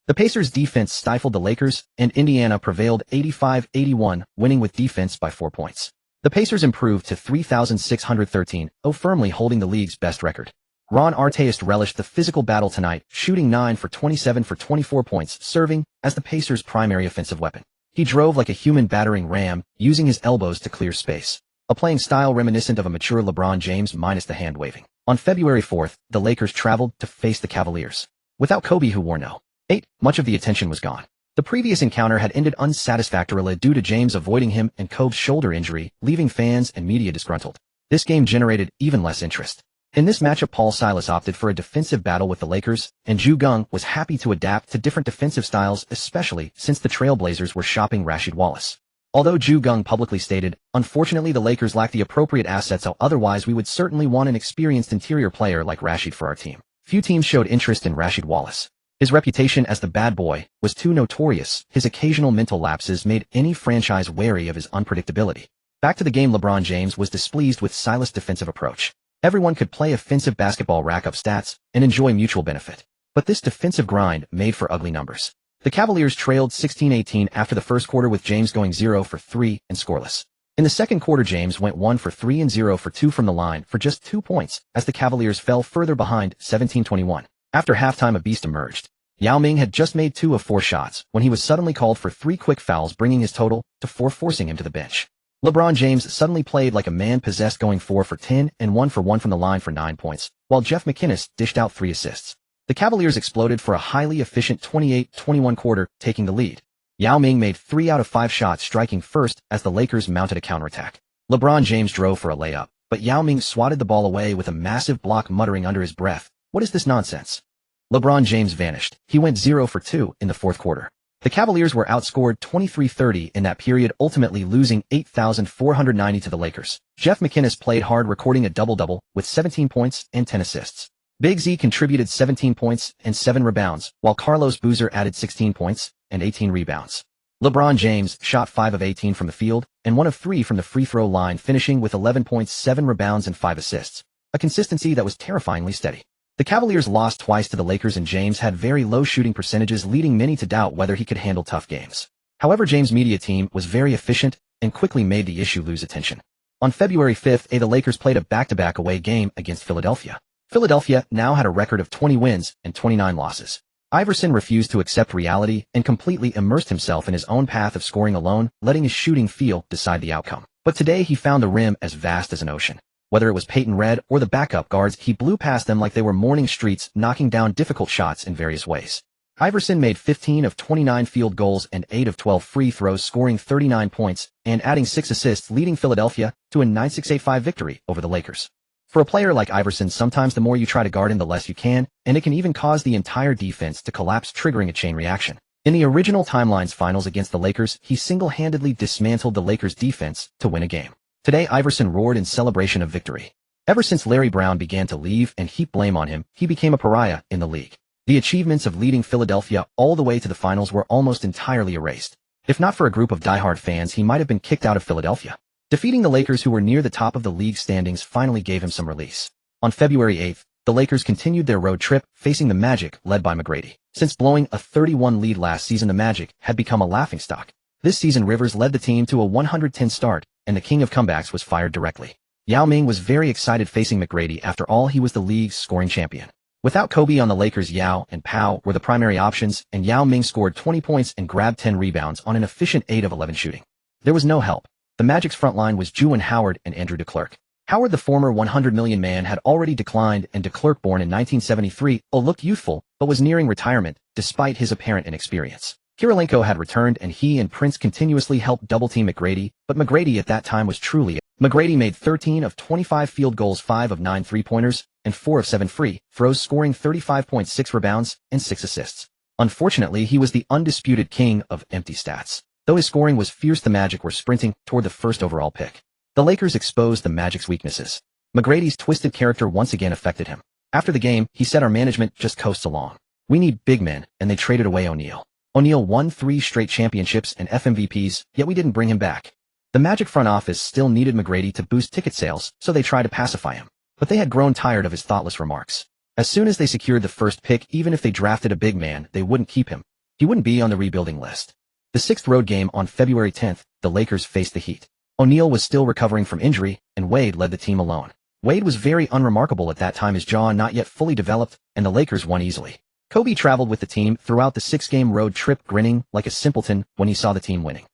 The Pacers' defense stifled the Lakers, and Indiana prevailed 85-81, winning with defense by 4 points. The Pacers improved to 3,613, firmly holding the league's best record. Ron Artest relished the physical battle tonight, shooting 9 for 27 for 24 points, serving as the Pacers' primary offensive weapon. He drove like a human battering ram, using his elbows to clear space, a playing style reminiscent of a mature LeBron James minus the hand-waving. On February 4th, the Lakers traveled to face the Cavaliers. Without Kobe, who wore no 8, much of the attention was gone. The previous encounter had ended unsatisfactorily due to James avoiding him and Kobe's shoulder injury, leaving fans and media disgruntled. This game generated even less interest. In this matchup, Paul Silas opted for a defensive battle with the Lakers, and Geng was happy to adapt to different defensive styles, especially since the Trailblazers were shopping Rasheed Wallace. Although Geng publicly stated, "Unfortunately, the Lakers lack the appropriate assets, so otherwise we would certainly want an experienced interior player like Rasheed for our team." Few teams showed interest in Rasheed Wallace. His reputation as the bad boy was too notorious. His occasional mental lapses made any franchise wary of his unpredictability. Back to the game, LeBron James was displeased with Silas' defensive approach. Everyone could play offensive basketball, rack up stats, and enjoy mutual benefit. But this defensive grind made for ugly numbers. The Cavaliers trailed 16-18 after the first quarter, with James going 0 for 3 and scoreless. In the second quarter, James went 1 for 3 and 0 for 2 from the line for just 2 points, as the Cavaliers fell further behind 17-21. After halftime, a beast emerged. Yao Ming had just made 2 of 4 shots when he was suddenly called for 3 quick fouls, bringing his total to 4, forcing him to the bench. LeBron James suddenly played like a man possessed, going 4 for 10 and 1 for 1 from the line for 9 points, while Jeff McInnes dished out 3 assists. The Cavaliers exploded for a highly efficient 28-21 quarter, taking the lead. Yao Ming made 3 out of 5 shots, striking first as the Lakers mounted a counterattack. LeBron James drove for a layup, but Yao Ming swatted the ball away with a massive block, muttering under his breath, "What is this nonsense?" LeBron James vanished. He went 0 for 2 in the fourth quarter. The Cavaliers were outscored 23-30 in that period, ultimately losing 8,490 to the Lakers. Jeff McInnes played hard, recording a double-double with 17 points and 10 assists. Big Z contributed 17 points and 7 rebounds, while Carlos Boozer added 16 points and 18 rebounds. LeBron James shot 5 of 18 from the field and 1 of 3 from the free throw line, finishing with 11 points, 7 rebounds, and 5 assists, a consistency that was terrifyingly steady. The Cavaliers lost twice to the Lakers, and James had very low shooting percentages, leading many to doubt whether he could handle tough games. However, James' media team was very efficient and quickly made the issue lose attention. On February 5th, the Lakers played a back-to-back away game against Philadelphia. Philadelphia now had a record of 20 wins and 29 losses. Iverson refused to accept reality and completely immersed himself in his own path of scoring alone, letting his shooting feel decide the outcome. But today he found the rim as vast as an ocean. Whether it was Peyton Red or the backup guards, he blew past them like they were morning streets, knocking down difficult shots in various ways. Iverson made 15 of 29 field goals and 8 of 12 free throws, scoring 39 points and adding 6 assists, leading Philadelphia to a 9-6-8-5 victory over the Lakers. For a player like Iverson, sometimes the more you try to guard him, the less you can, and it can even cause the entire defense to collapse, triggering a chain reaction. In the original Timeline's finals against the Lakers, he single-handedly dismantled the Lakers' defense to win a game. Today, Iverson roared in celebration of victory. Ever since Larry Brown began to leave and heap blame on him, he became a pariah in the league. The achievements of leading Philadelphia all the way to the finals were almost entirely erased. If not for a group of diehard fans, he might have been kicked out of Philadelphia. Defeating the Lakers, who were near the top of the league standings, finally gave him some release. On February 8th, the Lakers continued their road trip, facing the Magic, led by McGrady. Since blowing a 31 lead last season, the Magic had become a laughingstock. This season, Rivers led the team to a 110 start, and the king of comebacks was fired directly. Yao Ming was very excited facing McGrady. After all, he was the league's scoring champion. Without Kobe on the Lakers, Yao and Pau were the primary options, and Yao Ming scored 20 points and grabbed 10 rebounds on an efficient 8 of 11 shooting. There was no help. The Magic's front line was Juwan Howard and Andrew DeClercq. Howard, the former 100 million man, had already declined, and DeClercq, born in 1973, looked youthful but was nearing retirement despite his apparent inexperience. Kirilenko had returned, and he and Prince continuously helped double-team McGrady, but McGrady at that time was truly McGrady made 13 of 25 field goals, 5 of 9 three-pointers, and 4 of 7 free throws, scoring 35.6 rebounds and 6 assists. Unfortunately, he was the undisputed king of empty stats. Though his scoring was fierce, the Magic were sprinting toward the first overall pick. The Lakers exposed the Magic's weaknesses. McGrady's twisted character once again affected him. After the game, he said, "Our management just coasts along. We need big men," and they traded away O'Neal. O'Neal won 3 straight championships and FMVPs, yet we didn't bring him back. The Magic front office still needed McGrady to boost ticket sales, so they tried to pacify him. But they had grown tired of his thoughtless remarks. As soon as they secured the first pick, even if they drafted a big man, they wouldn't keep him. He wouldn't be on the rebuilding list. The 6th road game on February 10th, the Lakers faced the Heat. O'Neal was still recovering from injury, and Wade led the team alone. Wade was very unremarkable at that time, his jaw not yet fully developed, and the Lakers won easily. Kobe traveled with the team throughout the 6-game road trip, grinning like a simpleton when he saw the team winning.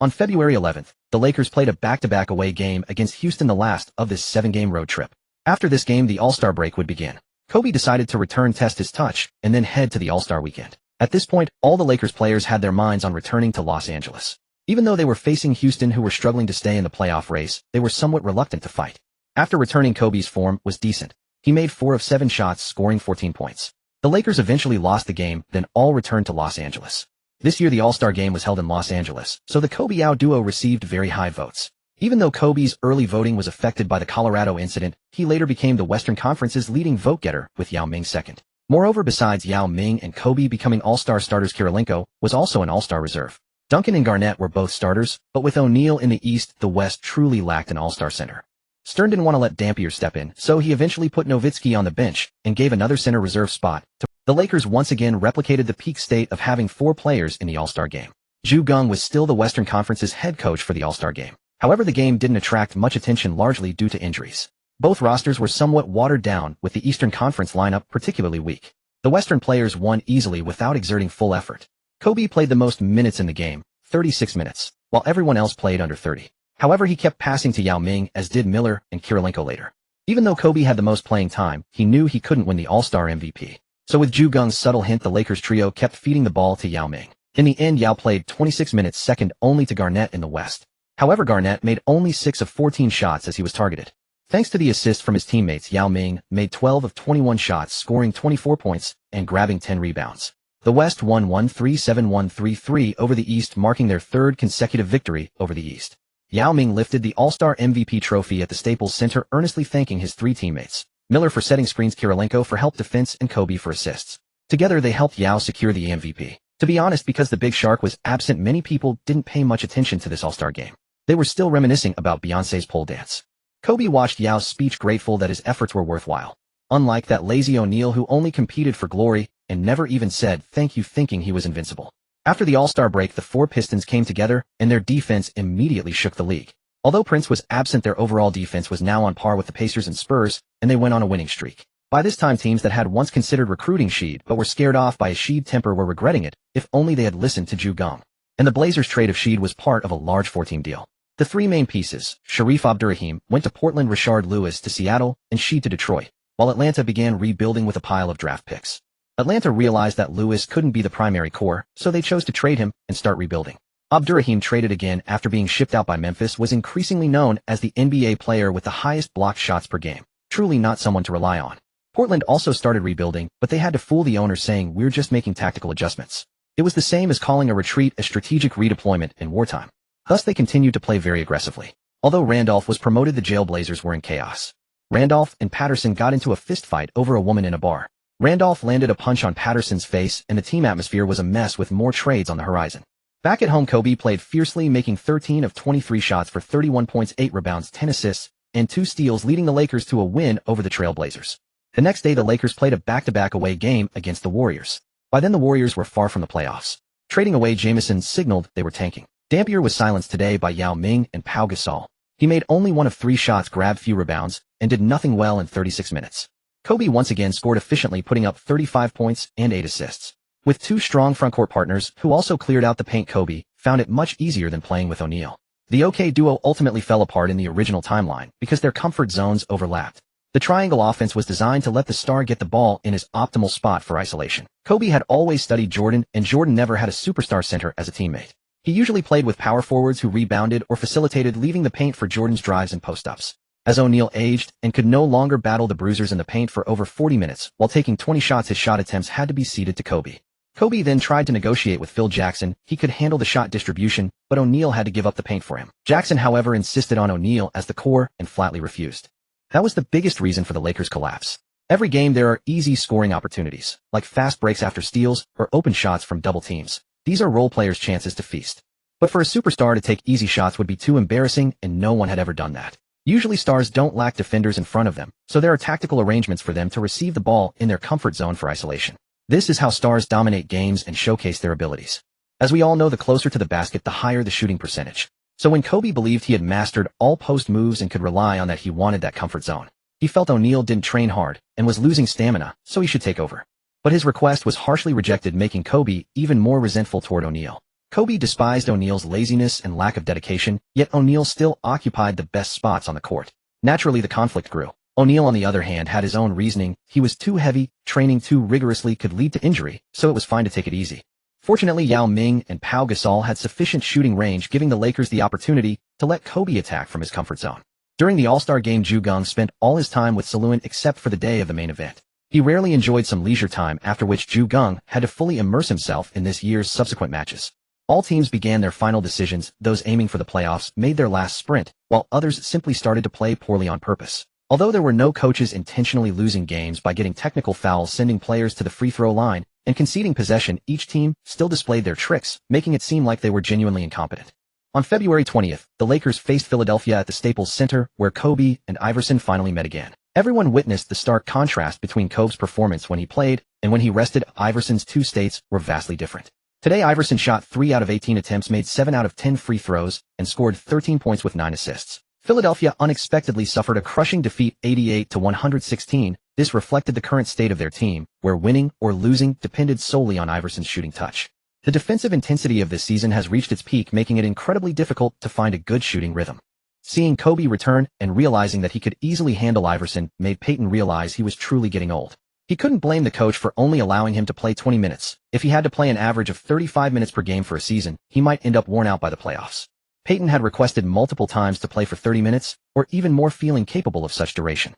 On February 11th, the Lakers played a back-to-back away game against Houston, the last of this 7-game road trip. After this game, the All-Star break would begin. Kobe decided to return, test his touch, and then head to the All-Star weekend. At this point, all the Lakers players had their minds on returning to Los Angeles. Even though they were facing Houston, who were struggling to stay in the playoff race, they were somewhat reluctant to fight. After returning, Kobe's form was decent. He made 4 of 7 shots, scoring 14 points. The Lakers eventually lost the game, then all returned to Los Angeles. This year, the All-Star game was held in Los Angeles, so the Kobe-Yao duo received very high votes. Even though Kobe's early voting was affected by the Colorado incident, he later became the Western Conference's leading vote-getter, with Yao Ming second. Moreover, besides Yao Ming and Kobe becoming All-Star starters, Kirilenko was also an All-Star reserve. Duncan and Garnett were both starters, but with O'Neal in the East, the West truly lacked an All-Star center. Stern didn't want to let Dampier step in, so he eventually put Nowitzki on the bench and gave another center reserve spot to. The Lakers once again replicated the peak state of having 4 players in the All-Star game. Geng was still the Western Conference's head coach for the All-Star game. However, the game didn't attract much attention, largely due to injuries. Both rosters were somewhat watered down, with the Eastern Conference lineup particularly weak. The Western players won easily without exerting full effort. Kobe played the most minutes in the game, 36 minutes, while everyone else played under 30. However, he kept passing to Yao Ming, as did Miller and Kirilenko later. Even though Kobe had the most playing time, he knew he couldn't win the All-Star MVP. So with Geng's subtle hint, the Lakers trio kept feeding the ball to Yao Ming. In the end, Yao played 26 minutes, second only to Garnett in the West. However, Garnett made only 6 of 14 shots as he was targeted. Thanks to the assist from his teammates, Yao Ming made 12 of 21 shots, scoring 24 points and grabbing 10 rebounds. The West won 1-3-7-1-3-3 over the East, marking their 3rd consecutive victory over the East. Yao Ming lifted the All-Star MVP trophy at the Staples Center, earnestly thanking his 3 teammates. Miller for setting screens, Kirilenko for help defense, and Kobe for assists. Together, they helped Yao secure the MVP. To be honest, because the Big Shark was absent, many people didn't pay much attention to this All-Star game. They were still reminiscing about Beyoncé's pole dance. Kobe watched Yao's speech, grateful that his efforts were worthwhile. Unlike that lazy O'Neal, who only competed for glory and never even said thank you, thinking he was invincible. After the All-Star break, the 4 Pistons came together, and their defense immediately shook the league. Although Prince was absent, their overall defense was now on par with the Pacers and Spurs, and they went on a winning streak. By this time, teams that had once considered recruiting Sheed but were scared off by his Sheed temper were regretting it, if only they had listened to Geng. And the Blazers' trade of Sheed was part of a large 4-team deal. The three main pieces, Sharif Abdurrahim, went to Portland, Rashard Lewis to Seattle, and Sheed to Detroit, while Atlanta began rebuilding with a pile of draft picks. Atlanta realized that Lewis couldn't be the primary core, so they chose to trade him and start rebuilding. Abdurrahim, traded again after being shipped out by Memphis, was increasingly known as the NBA player with the highest blocked shots per game, truly not someone to rely on. Portland also started rebuilding, but they had to fool the owner saying we're just making tactical adjustments. It was the same as calling a retreat a strategic redeployment in wartime. Thus they continued to play very aggressively. Although Randolph was promoted, the Jailblazers were in chaos. Randolph and Patterson got into a fistfight over a woman in a bar. Randolph landed a punch on Patterson's face, and the team atmosphere was a mess with more trades on the horizon. Back at home, Kobe played fiercely, making 13 of 23 shots for 31 points, 8 rebounds, 10 assists, and 2 steals, leading the Lakers to a win over the Trailblazers. The next day, the Lakers played a back-to-back away game against the Warriors. By then, the Warriors were far from the playoffs. Trading away Jamison signaled they were tanking. Dampier was silenced today by Yao Ming and Pau Gasol. He made only 1 of 3 shots, grabbed few rebounds, and did nothing well in 36 minutes. Kobe once again scored efficiently, putting up 35 points and 8 assists. With 2 strong frontcourt partners who also cleared out the paint, Kobe found it much easier than playing with O'Neal. The OK duo ultimately fell apart in the original timeline because their comfort zones overlapped. The triangle offense was designed to let the star get the ball in his optimal spot for isolation. Kobe had always studied Jordan, and Jordan never had a superstar center as a teammate. He usually played with power forwards who rebounded or facilitated, leaving the paint for Jordan's drives and post-ups. As O'Neal aged and could no longer battle the bruisers in the paint for over 40 minutes while taking 20 shots, his shot attempts had to be ceded to Kobe. Kobe then tried to negotiate with Phil Jackson. He could handle the shot distribution, but O'Neal had to give up the paint for him. Jackson, however, insisted on O'Neal as the core and flatly refused. That was the biggest reason for the Lakers' collapse. Every game there are easy scoring opportunities, like fast breaks after steals or open shots from double teams. These are role players' chances to feast. But for a superstar to take easy shots would be too embarrassing, and no one had ever done that. Usually stars don't lack defenders in front of them, so there are tactical arrangements for them to receive the ball in their comfort zone for isolation. This is how stars dominate games and showcase their abilities. As we all know, the closer to the basket, the higher the shooting percentage. So when Kobe believed he had mastered all post moves and could rely on that, he wanted that comfort zone. He felt O'Neal didn't train hard and was losing stamina, so he should take over. But his request was harshly rejected, making Kobe even more resentful toward O'Neal. Kobe despised O'Neal's laziness and lack of dedication, yet O'Neal still occupied the best spots on the court. Naturally, the conflict grew. O'Neal, on the other hand, had his own reasoning. He was too heavy, training too rigorously could lead to injury, so it was fine to take it easy. Fortunately, Yao Ming and Pau Gasol had sufficient shooting range, giving the Lakers the opportunity to let Kobe attack from his comfort zone. During the All-Star game, Geng spent all his time with Saloon except for the day of the main event. He rarely enjoyed some leisure time, after which Geng had to fully immerse himself in this year's subsequent matches. All teams began their final decisions. Those aiming for the playoffs made their last sprint, while others simply started to play poorly on purpose. Although there were no coaches intentionally losing games by getting technical fouls, sending players to the free throw line, and conceding possession, each team still displayed their tricks, making it seem like they were genuinely incompetent. On February 20th, the Lakers faced Philadelphia at the Staples Center, where Kobe and Iverson finally met again. Everyone witnessed the stark contrast between Kobe's performance when he played and when he rested. Iverson's 2 states were vastly different. Today, Iverson shot 3 out of 18 attempts, made 7 out of 10 free throws, and scored 13 points with 9 assists. Philadelphia unexpectedly suffered a crushing defeat, 88-116. This reflected the current state of their team, where winning or losing depended solely on Iverson's shooting touch. The defensive intensity of this season has reached its peak, making it incredibly difficult to find a good shooting rhythm. Seeing Kobe return and realizing that he could easily handle Iverson made Peyton realize he was truly getting old. He couldn't blame the coach for only allowing him to play 20 minutes. If he had to play an average of 35 minutes per game for a season, he might end up worn out by the playoffs. Peyton had requested multiple times to play for 30 minutes, or even more, feeling capable of such duration.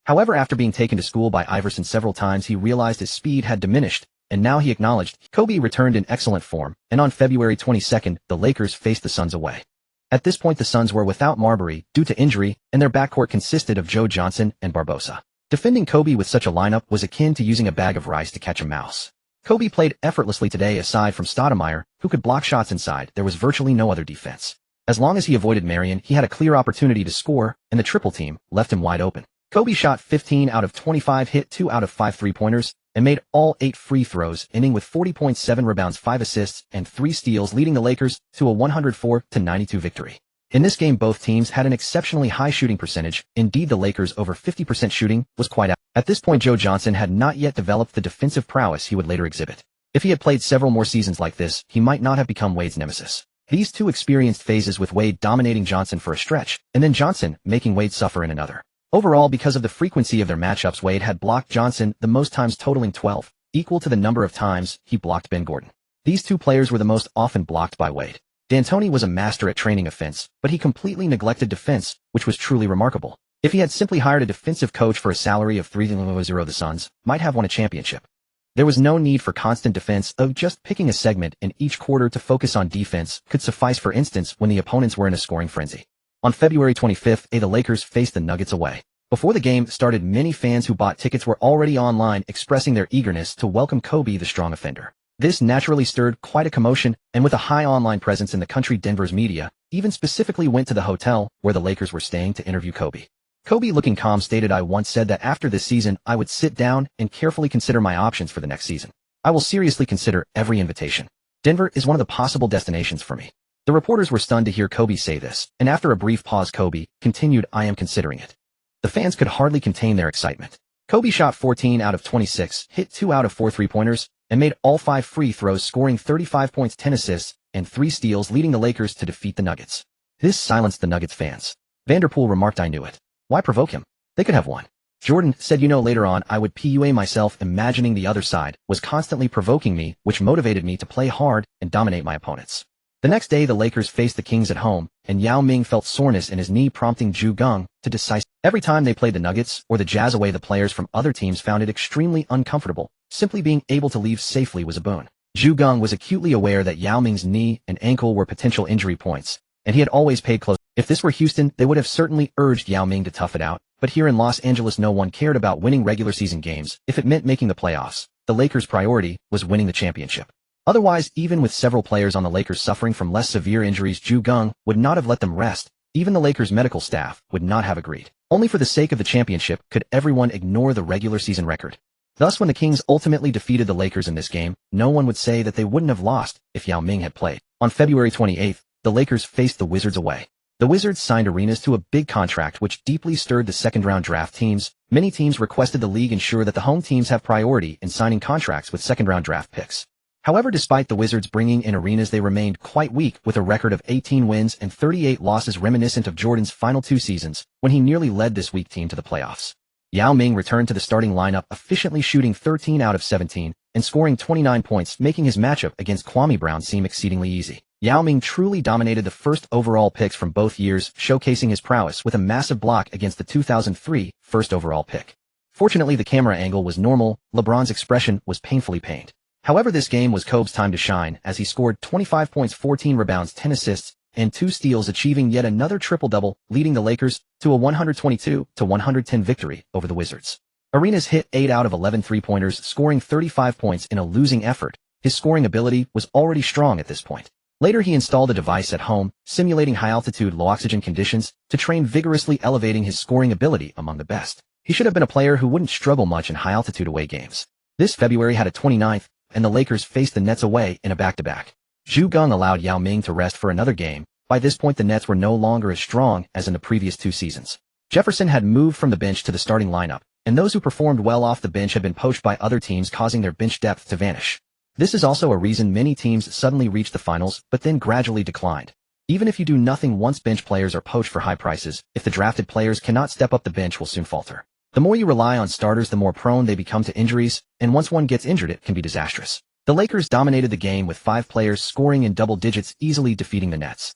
However, after being taken to school by Iverson several times, he realized his speed had diminished, and now he acknowledged Kobe returned in excellent form, and on February 22nd, the Lakers faced the Suns away. At this point, the Suns were without Marbury due to injury, and their backcourt consisted of Joe Johnson and Barbosa. Defending Kobe with such a lineup was akin to using a bag of rice to catch a mouse. Kobe played effortlessly today. Aside from Stoudemire, who could block shots inside, there was virtually no other defense. As long as he avoided Marion, he had a clear opportunity to score, and the triple team left him wide open. Kobe shot 15 out of 25, hit 2 out of 5 3-pointers, and made all 8 free throws, ending with 40.7 rebounds, 5 assists, and 3 steals, leading the Lakers to a 104-92 victory. In this game, both teams had an exceptionally high shooting percentage. Indeed, the Lakers' over 50% shooting was quite out. At this point, Joe Johnson had not yet developed the defensive prowess he would later exhibit. If he had played several more seasons like this, he might not have become Wade's nemesis. These two experienced phases with Wade dominating Johnson for a stretch, and then Johnson making Wade suffer in another. Overall, because of the frequency of their matchups, Wade had blocked Johnson the most times, totaling 12, equal to the number of times he blocked Ben Gordon. These two players were the most often blocked by Wade. D'Antoni was a master at training offense, but he completely neglected defense, which was truly remarkable. If he had simply hired a defensive coach for a salary of $3.0, the Suns might have won a championship. There was no need for constant defense, though just picking a segment in each quarter to focus on defense could suffice, for instance, when the opponents were in a scoring frenzy. On February 25th, the Lakers faced the Nuggets away. Before the game started, many fans who bought tickets were already online expressing their eagerness to welcome Kobe, the strong offender. This naturally stirred quite a commotion, and with a high online presence in the country, Denver's media even specifically went to the hotel where the Lakers were staying to interview Kobe. Kobe, looking calm, stated, "I once said that after this season I would sit down and carefully consider my options for the next season. I will seriously consider every invitation. Denver is one of the possible destinations for me." The reporters were stunned to hear Kobe say this, and after a brief pause, Kobe continued, "I am considering it." The fans could hardly contain their excitement. Kobe shot 14 out of 26, hit 2 out of 4 three-pointers, and made all 5 free throws, scoring 35 points, 10 assists, and 3 steals, leading the Lakers to defeat the Nuggets. This silenced the Nuggets fans. Vanderpool remarked, "I knew it. Why provoke him? They could have won." Jordan said, Later on I would PUA myself, imagining the other side was constantly provoking me, which motivated me to play hard and dominate my opponents." The next day, the Lakers faced the Kings at home, and Yao Ming felt soreness in his knee, prompting Geng to decide. Every time they played the Nuggets or the Jazz away, the players from other teams found it extremely uncomfortable. Simply being able to leave safely was a boon. Geng was acutely aware that Yao Ming's knee and ankle were potential injury points, and he had always paid close. If this were Houston, they would have certainly urged Yao Ming to tough it out, but here in Los Angeles, no one cared about winning regular season games if it meant making the playoffs. The Lakers' priority was winning the championship. Otherwise, even with several players on the Lakers suffering from less severe injuries, Geng would not have let them rest. Even the Lakers' medical staff would not have agreed. Only for the sake of the championship could everyone ignore the regular season record. Thus, when the Kings ultimately defeated the Lakers in this game, no one would say that they wouldn't have lost if Yao Ming had played. On February 28th, the Lakers faced the Wizards away. The Wizards signed Arenas to a big contract, which deeply stirred the second-round draft teams. Many teams requested the league ensure that the home teams have priority in signing contracts with second-round draft picks. However, despite the Wizards bringing in Arenas, they remained quite weak, with a record of 18 wins and 38 losses, reminiscent of Jordan's final 2 seasons, when he nearly led this weak team to the playoffs. Yao Ming returned to the starting lineup, efficiently shooting 13 out of 17 and scoring 29 points, making his matchup against Kwame Brown seem exceedingly easy. Yao Ming truly dominated the first overall picks from both years, showcasing his prowess with a massive block against the 2003 first overall pick. Fortunately, the camera angle was normal. LeBron's expression was painfully pained. However, this game was Kobe's time to shine, as he scored 25 points, 14 rebounds, 10 assists, and 2 steals, achieving yet another triple-double, leading the Lakers to a 122-110 victory over the Wizards. Arenas hit 8 out of 11 three-pointers, scoring 35 points in a losing effort. His scoring ability was already strong at this point. Later, he installed a device at home, simulating high-altitude, low-oxygen conditions, to train vigorously, elevating his scoring ability among the best. He should have been a player who wouldn't struggle much in high-altitude away games. This February had a 29th, and the Lakers faced the Nets away in a back-to-back. Geng allowed Yao Ming to rest for another game. By this point, the Nets were no longer as strong as in the previous 2 seasons. Jefferson had moved from the bench to the starting lineup, and those who performed well off the bench had been poached by other teams, causing their bench depth to vanish. This is also a reason many teams suddenly reached the finals, but then gradually declined. Even if you do nothing once bench players are poached for high prices, if the drafted players cannot step up, the bench will soon falter. The more you rely on starters, the more prone they become to injuries, and once one gets injured, it can be disastrous. The Lakers dominated the game with 5 players scoring in double digits, easily defeating the Nets.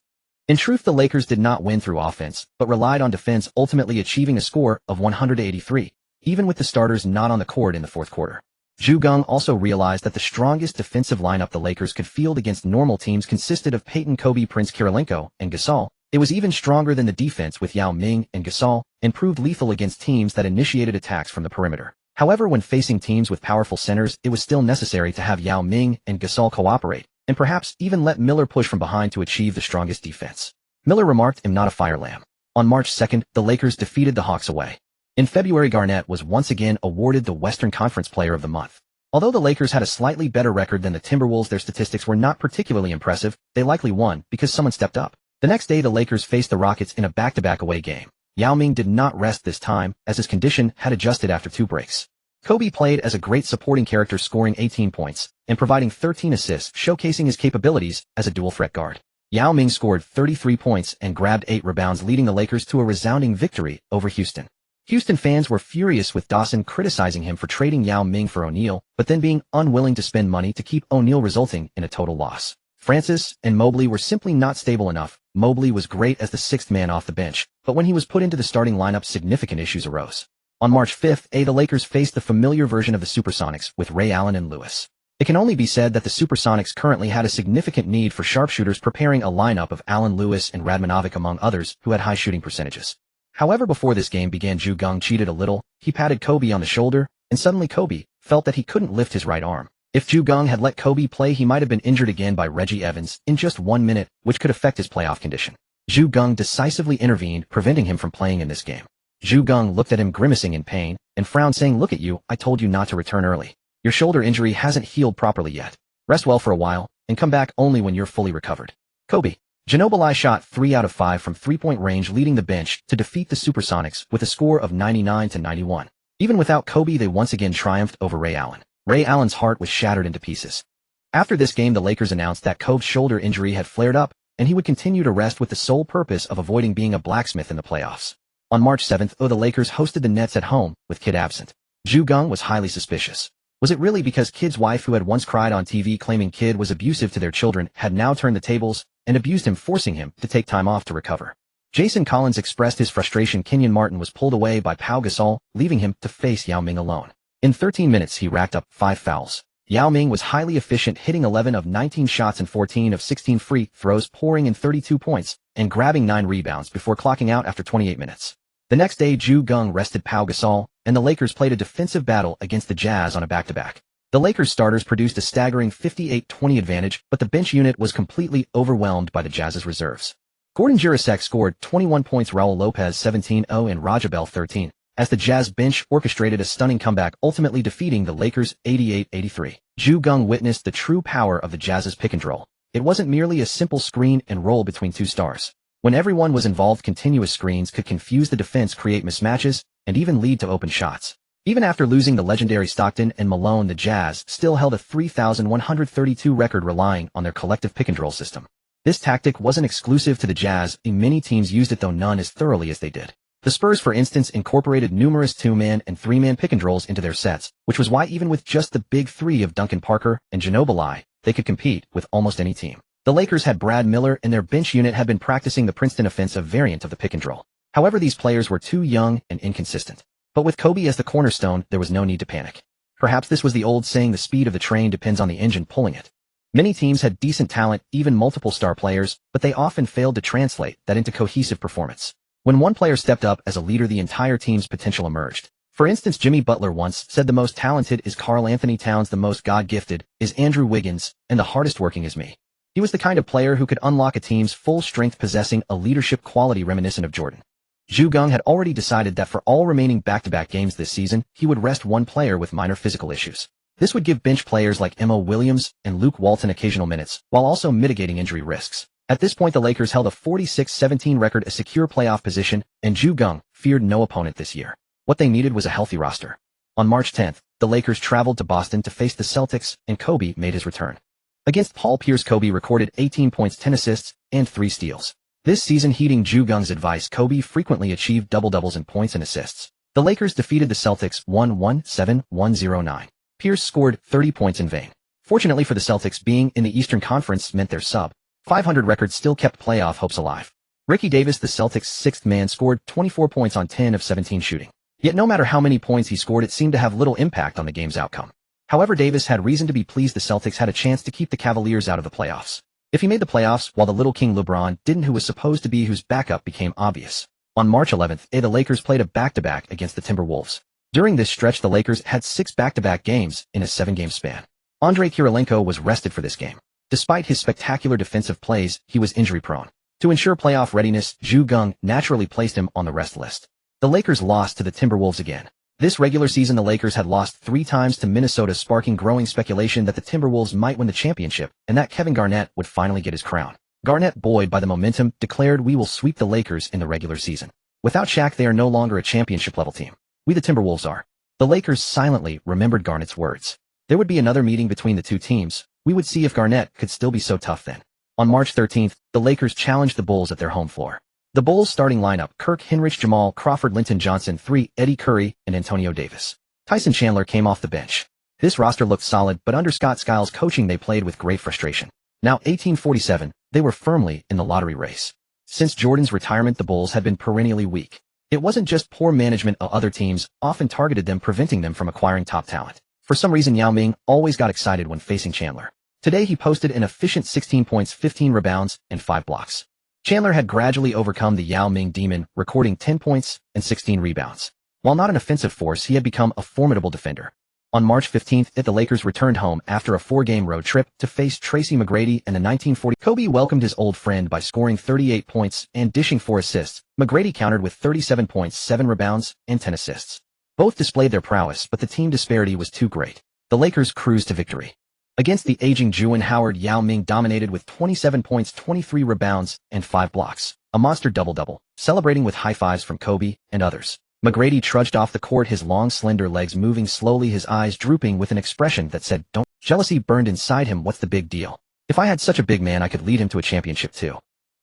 In truth, the Lakers did not win through offense, but relied on defense, ultimately achieving a score of 183, even with the starters not on the court in the fourth quarter. Geng also realized that the strongest defensive lineup the Lakers could field against normal teams consisted of Peyton, Kobe, Prince, Kirilenko, and Gasol. It was even stronger than the defense with Yao Ming and Gasol, and proved lethal against teams that initiated attacks from the perimeter. However, when facing teams with powerful centers, it was still necessary to have Yao Ming and Gasol cooperate, and perhaps even let Miller push from behind to achieve the strongest defense. Miller remarked, "I'm not a fire lamb." On March 2nd, the Lakers defeated the Hawks away. In February, Garnett was once again awarded the Western Conference Player of the Month. Although the Lakers had a slightly better record than the Timberwolves, their statistics were not particularly impressive. They likely won because someone stepped up. The next day the Lakers faced the Rockets in a back-to-back away game. Yao Ming did not rest this time, as his condition had adjusted after 2 breaks. Kobe played as a great supporting character, scoring 18 points and providing 13 assists, showcasing his capabilities as a dual-threat guard. Yao Ming scored 33 points and grabbed 8 rebounds, leading the Lakers to a resounding victory over Houston. Houston fans were furious with Dawson criticizing him for trading Yao Ming for O'Neal, but then being unwilling to spend money to keep O'Neal, resulting in a total loss. Francis and Mobley were simply not stable enough. Mobley was great as the 6th man off the bench, but when he was put into the starting lineup, significant issues arose. On March 5th, the Lakers faced the familiar version of the Supersonics with Ray Allen and Lewis. It can only be said that the Supersonics currently had a significant need for sharpshooters, preparing a lineup of Allen, Lewis, and Radmanovic among others who had high shooting percentages. However, before this game began, Geng cheated a little. He patted Kobe on the shoulder, and suddenly Kobe felt that he couldn't lift his right arm. If Geng had let Kobe play, he might have been injured again by Reggie Evans in just 1 minute, which could affect his playoff condition. Geng decisively intervened, preventing him from playing in this game. Geng looked at him, grimacing in pain, and frowned, saying, "Look at you, I told you not to return early. Your shoulder injury hasn't healed properly yet. Rest well for a while, and come back only when you're fully recovered." Kobe. Ginobili shot 3 out of 5 from 3-point range, leading the bench to defeat the Supersonics with a score of 99-91. Even without Kobe, they once again triumphed over Ray Allen. Ray Allen's heart was shattered into pieces. After this game, the Lakers announced that Kobe's shoulder injury had flared up, and he would continue to rest with the sole purpose of avoiding being a blacksmith in the playoffs. On March 7th, the Lakers hosted the Nets at home, with Kid absent. Geng was highly suspicious. Was it really because Kid's wife, who had once cried on TV claiming Kid was abusive to their children, had now turned the tables and abused him, forcing him to take time off to recover? Jason Collins expressed his frustration. Kenyon Martin was pulled away by Pau Gasol, leaving him to face Yao Ming alone. In 13 minutes, he racked up 5 fouls. Yao Ming was highly efficient, hitting 11 of 19 shots and 14 of 16 free throws, pouring in 32 points and grabbing 9 rebounds before clocking out after 28 minutes. The next day, Geng rested Pau Gasol, and the Lakers played a defensive battle against the Jazz on a back-to-back. The Lakers starters produced a staggering 58-20 advantage, but the bench unit was completely overwhelmed by the Jazz's reserves. Gordon Jurasek scored 21 points, Raul Lopez 17-0, and Rajabel 13, as the Jazz bench orchestrated a stunning comeback, ultimately defeating the Lakers 88-83. Geng witnessed the true power of the Jazz's pick-and-roll. It wasn't merely a simple screen and roll between 2 stars. When everyone was involved, continuous screens could confuse the defense, create mismatches, and even lead to open shots. Even after losing the legendary Stockton and Malone, the Jazz still held a 3,132 record, relying on their collective pick-and-roll system. This tactic wasn't exclusive to the Jazz. Many teams used it, though none as thoroughly as they did. The Spurs, for instance, incorporated numerous 2-man and 3-man pick-and-rolls into their sets, which was why even with just the big 3 of Duncan Parker and Ginobili, they could compete with almost any team. The Lakers had Brad Miller, and their bench unit had been practicing the Princeton offensive variant of the pick-and-roll. However, these players were too young and inconsistent. But with Kobe as the cornerstone, there was no need to panic. Perhaps this was the old saying, the speed of the train depends on the engine pulling it. Many teams had decent talent, even multiple star players, but they often failed to translate that into cohesive performance. When one player stepped up as a leader, the entire team's potential emerged. For instance, Jimmy Butler once said, "The most talented is Karl Anthony Towns, the most God-gifted is Andrew Wiggins, and the hardest working is me." He was the kind of player who could unlock a team's full strength, possessing a leadership quality reminiscent of Jordan. Geng had already decided that for all remaining back-to-back games this season, he would rest one player with minor physical issues. This would give bench players like Mo Williams and Luke Walton occasional minutes, while also mitigating injury risks. At this point, the Lakers held a 46-17 record, a secure playoff position, and Geng feared no opponent this year. What they needed was a healthy roster. On March 10th, the Lakers traveled to Boston to face the Celtics, and Kobe made his return. Against Paul Pierce, Kobe recorded 18 points, 10 assists, and 3 steals. This season, heeding Geng's advice, Kobe frequently achieved double-doubles in points and assists. The Lakers defeated the Celtics 117-109. Pierce scored 30 points in vain. Fortunately for the Celtics, being in the Eastern Conference meant their sub-500 record still kept playoff hopes alive. Ricky Davis, the Celtics' 6th man, scored 24 points on 10 of 17 shooting. Yet no matter how many points he scored, it seemed to have little impact on the game's outcome. However, Davis had reason to be pleased. The Celtics had a chance to keep the Cavaliers out of the playoffs. If he made the playoffs, while the little king LeBron didn't, who was supposed to be whose backup became obvious. On March 11th, the Lakers played a back-to-back against the Timberwolves. During this stretch, the Lakers had 6 back-to-back games in a 7-game span. Andrei Kirilenko was rested for this game. Despite his spectacular defensive plays, he was injury-prone. To ensure playoff readiness, Geng naturally placed him on the rest list. The Lakers lost to the Timberwolves again. This regular season, the Lakers had lost 3 times to Minnesota, sparking growing speculation that the Timberwolves might win the championship and that Kevin Garnett would finally get his crown. Garnett, buoyed by the momentum, declared, "We will sweep the Lakers in the regular season. Without Shaq, they are no longer a championship-level team. We the Timberwolves are." The Lakers silently remembered Garnett's words. There would be another meeting between the two teams. We would see if Garnett could still be so tough then. On March 13th, the Lakers challenged the Bulls at their home floor. The Bulls' starting lineup: Kirk Hinrich, Jamal Crawford, Linton Johnson, 3, Eddie Curry, and Antonio Davis. Tyson Chandler came off the bench. This roster looked solid, but under Scott Skiles' coaching they played with great frustration. Now 1847, they were firmly in the lottery race. Since Jordan's retirement, the Bulls had been perennially weak. It wasn't just poor management, other teams often targeted them, preventing them from acquiring top talent. For some reason, Yao Ming always got excited when facing Chandler. Today he posted an efficient 16 points, 15 rebounds, and 5 blocks. Chandler had gradually overcome the Yao Ming demon, recording 10 points and 16 rebounds. While not an offensive force, he had become a formidable defender. On March 15th, the Lakers returned home after a 4-game road trip to face Tracy McGrady and the 1940. Kobe welcomed his old friend by scoring 38 points and dishing 4 assists. McGrady countered with 37 points, 7 rebounds, and 10 assists. Both displayed their prowess, but the team disparity was too great. The Lakers cruised to victory. Against the aging Juwan Howard, Yao Ming dominated with 27 points, 23 rebounds, and 5 blocks. A monster double-double, celebrating with high fives from Kobe and others. McGrady trudged off the court, his long, slender legs moving slowly, his eyes drooping with an expression that said, "Don't." Jealousy burned inside him. What's the big deal? If I had such a big man, I could lead him to a championship too.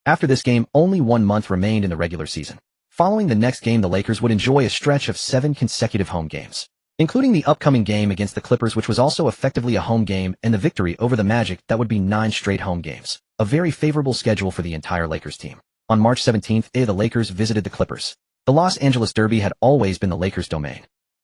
After this game, only 1 month remained in the regular season. Following the next game, the Lakers would enjoy a stretch of 7 consecutive home games, including the upcoming game against the Clippers, which was also effectively a home game, and the victory over the Magic. That would be 9 straight home games. A very favorable schedule for the entire Lakers team. On March 17th, the Lakers visited the Clippers. The Los Angeles Derby had always been the Lakers' domain.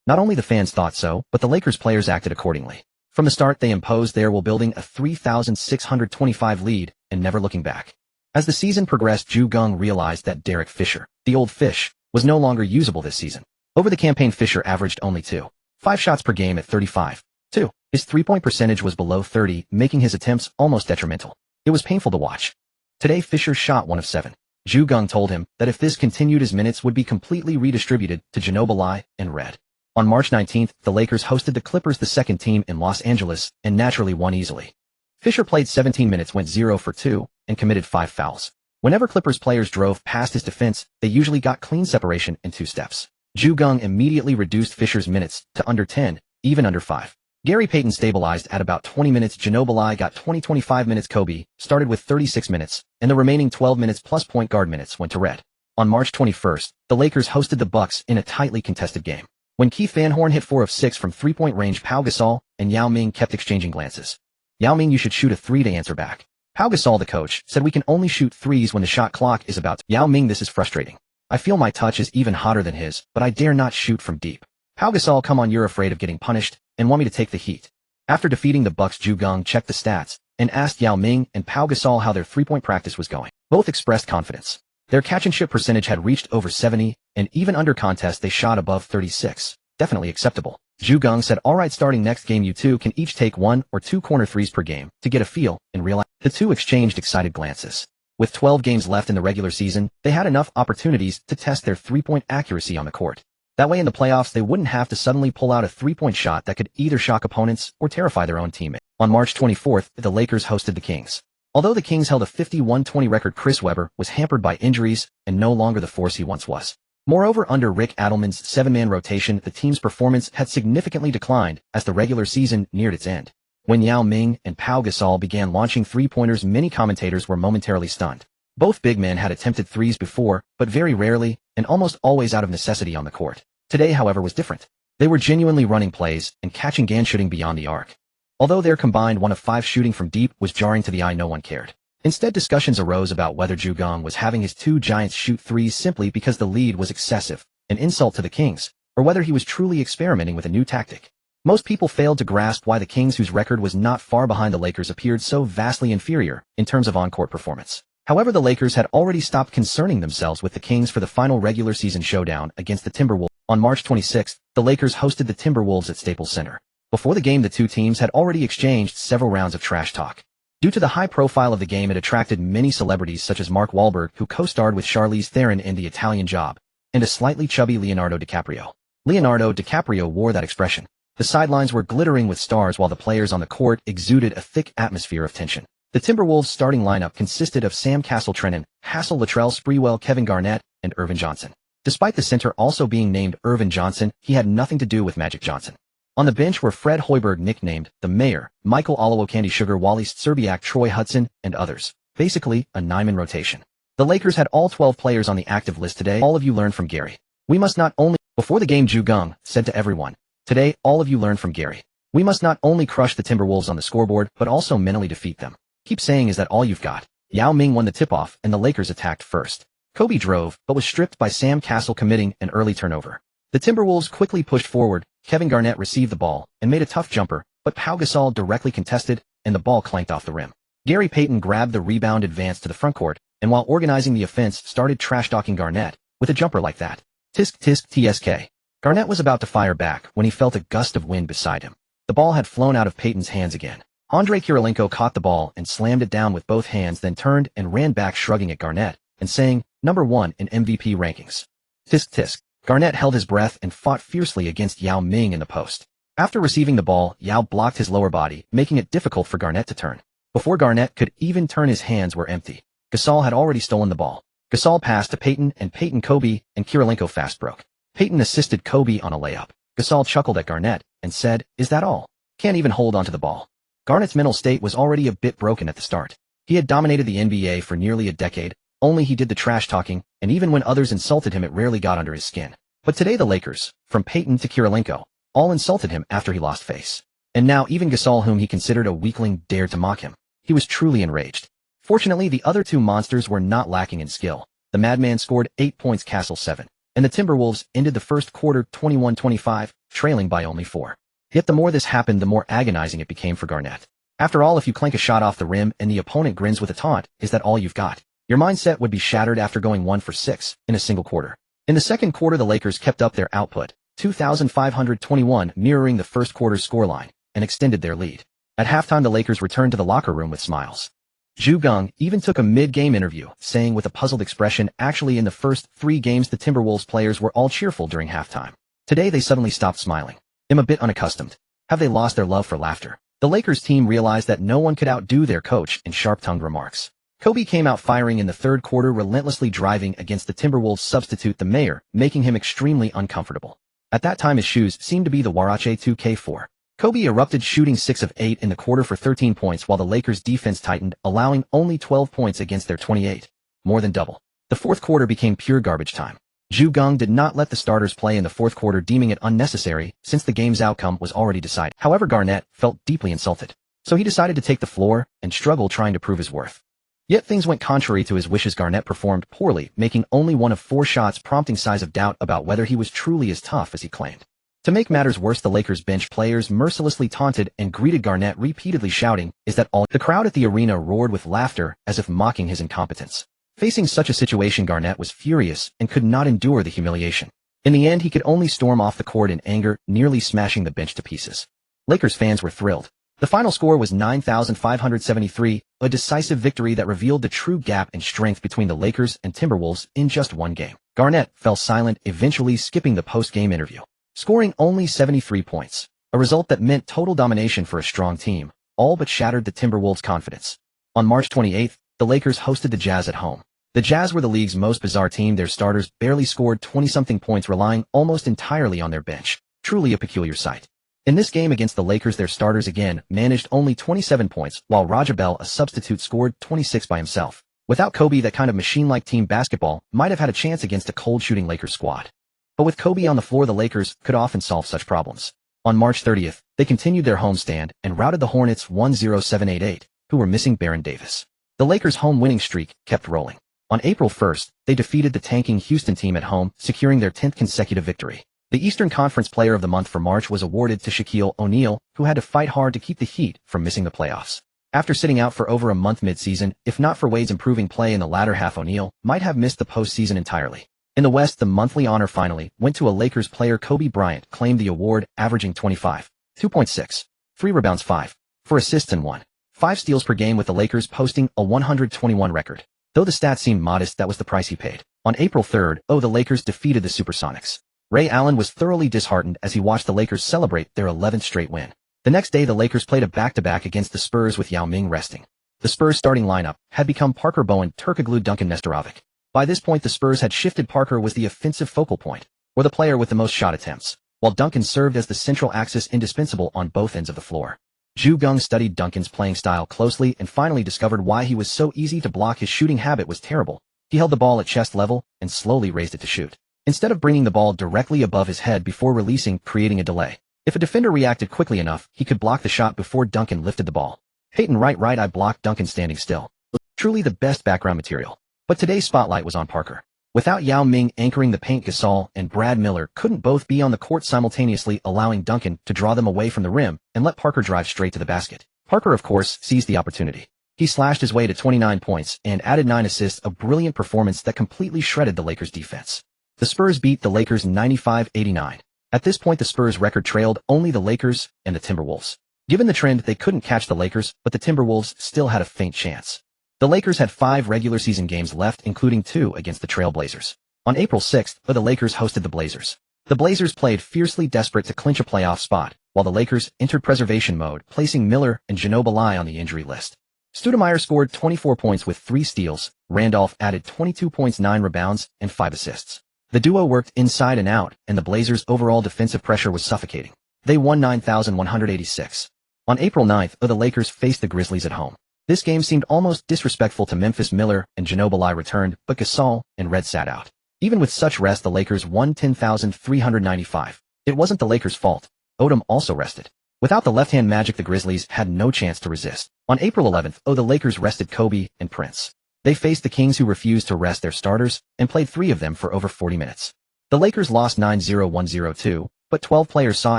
Not only the fans thought so, but the Lakers players acted accordingly. From the start, they imposed their will, building a 3,625 lead and never looking back. As the season progressed, Geng realized that Derek Fisher, the old fish, was no longer usable this season. Over the campaign, Fisher averaged only 2.5 shots per game at 35.2. His three-point percentage was below 30, making his attempts almost detrimental. It was painful to watch. Today, Fisher shot 1 of 7. Geng told him that if this continued, his minutes would be completely redistributed to Ginobili and Red. On March 19th, the Lakers hosted the Clippers, the second team in Los Angeles, and naturally won easily. Fisher played 17 minutes, went 0 for 2, and committed 5 fouls. Whenever Clippers players drove past his defense, they usually got clean separation in 2 steps. Geng immediately reduced Fisher's minutes to under 10, even under 5. Gary Payton stabilized at about 20 minutes. Ginobili got 25 minutes. Kobe started with 36 minutes, and the remaining 12 minutes plus point guard minutes went to Red. On March 21st, the Lakers hosted the Bucks in a tightly contested game. When Keith Van Horn hit 4 of 6 from 3-point range, Pau Gasol and Yao Ming kept exchanging glances. "Yao Ming, you should shoot a 3 to answer back." Pau Gasol, the coach, said, "We can only shoot 3s when the shot clock is about to." "Yao Ming, this is frustrating. I feel my touch is even hotter than his, but I dare not shoot from deep." "Pau Gasol, come on, you're afraid of getting punished and want me to take the heat." After defeating the Bucks, Geng checked the stats and asked Yao Ming and Pau Gasol how their 3-point practice was going. Both expressed confidence. Their catch-and-shoot percentage had reached over 70, and even under contest they shot above 36. Definitely acceptable. Geng said, "Alright, starting next game you two can each take 1 or 2 corner threes per game to get a feel and realize." The two exchanged excited glances. With 12 games left in the regular season, they had enough opportunities to test their 3-point accuracy on the court. That way in the playoffs they wouldn't have to suddenly pull out a 3-point shot that could either shock opponents or terrify their own teammate. On March 24th, the Lakers hosted the Kings. Although the Kings held a 51-20 record, Chris Webber was hampered by injuries and no longer the force he once was. Moreover, under Rick Adelman's 7-man rotation, the team's performance had significantly declined as the regular season neared its end. When Yao Ming and Pau Gasol began launching 3-pointers, many commentators were momentarily stunned. Both big men had attempted 3s before, but very rarely, and almost always out of necessity on the court. Today, however, was different. They were genuinely running plays and catching and shooting beyond the arc. Although their combined 1 of 5 shooting from deep was jarring to the eye, no one cared. Instead, discussions arose about whether Geng was having his 2 giants shoot 3s simply because the lead was excessive, an insult to the Kings, or whether he was truly experimenting with a new tactic. Most people failed to grasp why the Kings, whose record was not far behind the Lakers, appeared so vastly inferior in terms of on-court performance. However, the Lakers had already stopped concerning themselves with the Kings for the final regular season showdown against the Timberwolves. On March 26th, the Lakers hosted the Timberwolves at Staples Center. Before the game, the two teams had already exchanged several rounds of trash talk. Due to the high profile of the game, it attracted many celebrities such as Mark Wahlberg, who co-starred with Charlize Theron in The Italian Job, and a slightly chubby Leonardo DiCaprio. Leonardo DiCaprio wore that expression. The sidelines were glittering with stars while the players on the court exuded a thick atmosphere of tension. The Timberwolves' starting lineup consisted of Sam Castletrenan, Hassel Latrell Sprewell, Kevin Garnett, and Irvin Johnson. Despite the center also being named Irvin Johnson, he had nothing to do with Magic Johnson. On the bench were Fred Hoiberg, nicknamed the Mayor, Michael Olawo, Candy Sugar, Wally Szczerbiak, Troy Hudson, and others. Basically, a 9-man rotation. The Lakers had all 12 players on the active list today. All of you learned from Gary. We must not only... Before the game, Geng said to everyone, "Today, all of you learned from Gary. We must not only crush the Timberwolves on the scoreboard, but also mentally defeat them. Keep saying is that all you've got." Yao Ming won the tip-off, and the Lakers attacked first. Kobe drove, but was stripped by Sam Cassell, committing an early turnover. The Timberwolves quickly pushed forward. Kevin Garnett received the ball and made a tough jumper, but Pau Gasol directly contested, and the ball clanked off the rim. Gary Payton grabbed the rebound, advanced to the front court, and while organizing the offense, started trash-talking Garnett with a jumper like that. Tisk tisk tsk. Garnett was about to fire back when he felt a gust of wind beside him. The ball had flown out of Payton's hands again. Andrei Kirilenko caught the ball and slammed it down with both hands, then turned and ran back, shrugging at Garnett and saying, "Number 1 in MVP rankings." Tisk tisk. Garnett held his breath and fought fiercely against Yao Ming in the post. After receiving the ball, Yao blocked his lower body, making it difficult for Garnett to turn. Before Garnett could even turn, his hands were empty. Gasol had already stolen the ball. Gasol passed to Payton, and Payton Kobe, and Kirilenko fast broke. Payton assisted Kobe on a layup. Gasol chuckled at Garnett and said, "Is that all? Can't even hold onto the ball." Garnett's mental state was already a bit broken at the start. He had dominated the NBA for nearly a decade, only he did the trash talking, and even when others insulted him, it rarely got under his skin. But today the Lakers, from Payton to Kirilenko, all insulted him after he lost face. And now even Gasol, whom he considered a weakling, dared to mock him. He was truly enraged. Fortunately, the other two monsters were not lacking in skill. The Madman scored 8 points, Castle 7, and the Timberwolves ended the first quarter 21-25, trailing by only 4. Yet the more this happened, the more agonizing it became for Garnett. After all, if you clank a shot off the rim and the opponent grins with a taunt, is that all you've got? Your mindset would be shattered after going 1 for 6 in a single quarter. In the second quarter, the Lakers kept up their output, 2,521, mirroring the first quarter's scoreline, and extended their lead. At halftime, the Lakers returned to the locker room with smiles. Geng even took a mid-game interview, saying with a puzzled expression, "Actually, in the first 3 games, the Timberwolves players were all cheerful during halftime. Today they suddenly stopped smiling. I'm a bit unaccustomed. Have they lost their love for laughter?" The Lakers team realized that no one could outdo their coach in sharp-tongued remarks. Kobe came out firing in the third quarter, relentlessly driving against the Timberwolves substitute, the Mayor, making him extremely uncomfortable. At that time, his shoes seemed to be the Huarache 2K4. Kobe erupted, shooting 6 of 8 in the quarter for 13 points, while the Lakers' defense tightened, allowing only 12 points against their 28, more than double. The fourth quarter became pure garbage time. Geng did not let the starters play in the fourth quarter, deeming it unnecessary since the game's outcome was already decided. However, Garnett felt deeply insulted, so he decided to take the floor and struggle trying to prove his worth. Yet things went contrary to his wishes. Garnett performed poorly, making only 1 of 4 shots, prompting signs of doubt about whether he was truly as tough as he claimed. To make matters worse, the Lakers bench players mercilessly taunted and greeted Garnett, repeatedly shouting, "Is that all?" The crowd at the arena roared with laughter as if mocking his incompetence. Facing such a situation, Garnett was furious and could not endure the humiliation. In the end, he could only storm off the court in anger, nearly smashing the bench to pieces. Lakers fans were thrilled. The final score was 9,573, a decisive victory that revealed the true gap in strength between the Lakers and Timberwolves in just 1 game. Garnett fell silent, eventually skipping the post-game interview, scoring only 73 points, a result that meant total domination for a strong team, all but shattered the Timberwolves' confidence. On March 28th, the Lakers hosted the Jazz at home. The Jazz were the league's most bizarre team. Their starters barely scored 20-something points, relying almost entirely on their bench. Truly a peculiar sight. In this game against the Lakers, their starters again managed only 27 points, while Raja Bell, a substitute, scored 26 by himself. Without Kobe, that kind of machine-like team basketball might have had a chance against a cold-shooting Lakers squad. But with Kobe on the floor, the Lakers could often solve such problems. On March 30th, they continued their homestand and routed the Hornets 107-88, who were missing Baron Davis. The Lakers' home winning streak kept rolling. On April 1st, they defeated the tanking Houston team at home, securing their 10th consecutive victory. The Eastern Conference Player of the Month for March was awarded to Shaquille O'Neal, who had to fight hard to keep the Heat from missing the playoffs. After sitting out for over a month mid-season, if not for Wade's improving play in the latter half, O'Neal might have missed the postseason entirely. In the West, the monthly honor finally went to a Lakers player. Kobe Bryant claimed the award, averaging 25, 2.6, 3 rebounds, 5, 4 assists and 1.5 steals per game, with the Lakers posting a 121 record. Though the stats seemed modest, that was the price he paid. On April 3rd, the Lakers defeated the Supersonics. Ray Allen was thoroughly disheartened as he watched the Lakers celebrate their 11th straight win. The next day, the Lakers played a back-to-back against the Spurs with Yao Ming resting. The Spurs' starting lineup had become Parker Bowen, Turkoglu, Duncan, Nestorovic. By this point, the Spurs had shifted. Parker was the offensive focal point, or the player with the most shot attempts, while Duncan served as the central axis, indispensable on both ends of the floor. Geng studied Duncan's playing style closely and finally discovered why he was so easy to block. His shooting habit was terrible. He held the ball at chest level and slowly raised it to shoot, instead of bringing the ball directly above his head before releasing, creating a delay. If a defender reacted quickly enough, he could block the shot before Duncan lifted the ball. Peyton right eye blocked Duncan standing still. Truly the best background material. But today's spotlight was on Parker. Without Yao Ming anchoring the paint, Gasol and Brad Miller couldn't both be on the court simultaneously, allowing Duncan to draw them away from the rim and let Parker drive straight to the basket. Parker, of course, seized the opportunity. He slashed his way to 29 points and added 9 assists, a brilliant performance that completely shredded the Lakers' defense. The Spurs beat the Lakers 95-89. At this point, the Spurs' record trailed only the Lakers and the Timberwolves. Given the trend, they couldn't catch the Lakers, but the Timberwolves still had a faint chance. The Lakers had 5 regular season games left, including 2 against the Trail Blazers. On April 6th, the Lakers hosted the Blazers. The Blazers played fiercely, desperate to clinch a playoff spot, while the Lakers entered preservation mode, placing Miller and Ginobili on the injury list. Stoudemire scored 24 points with 3 steals, Randolph added 22 points, 9 rebounds, and 5 assists. The duo worked inside and out, and the Blazers' overall defensive pressure was suffocating. They won 9,186. On April 9th, the Lakers faced the Grizzlies at home. This game seemed almost disrespectful to Memphis. Miller and Ginobili returned, but Gasol and Red sat out. Even with such rest, the Lakers won 10,395. It wasn't the Lakers' fault. Odom also rested. Without the left-hand magic, the Grizzlies had no chance to resist. On April 11th, the Lakers rested Kobe and Prince. They faced the Kings, who refused to rest their starters, and played 3 of them for over 40 minutes. The Lakers lost 9-0-1-0-2, but 12 players saw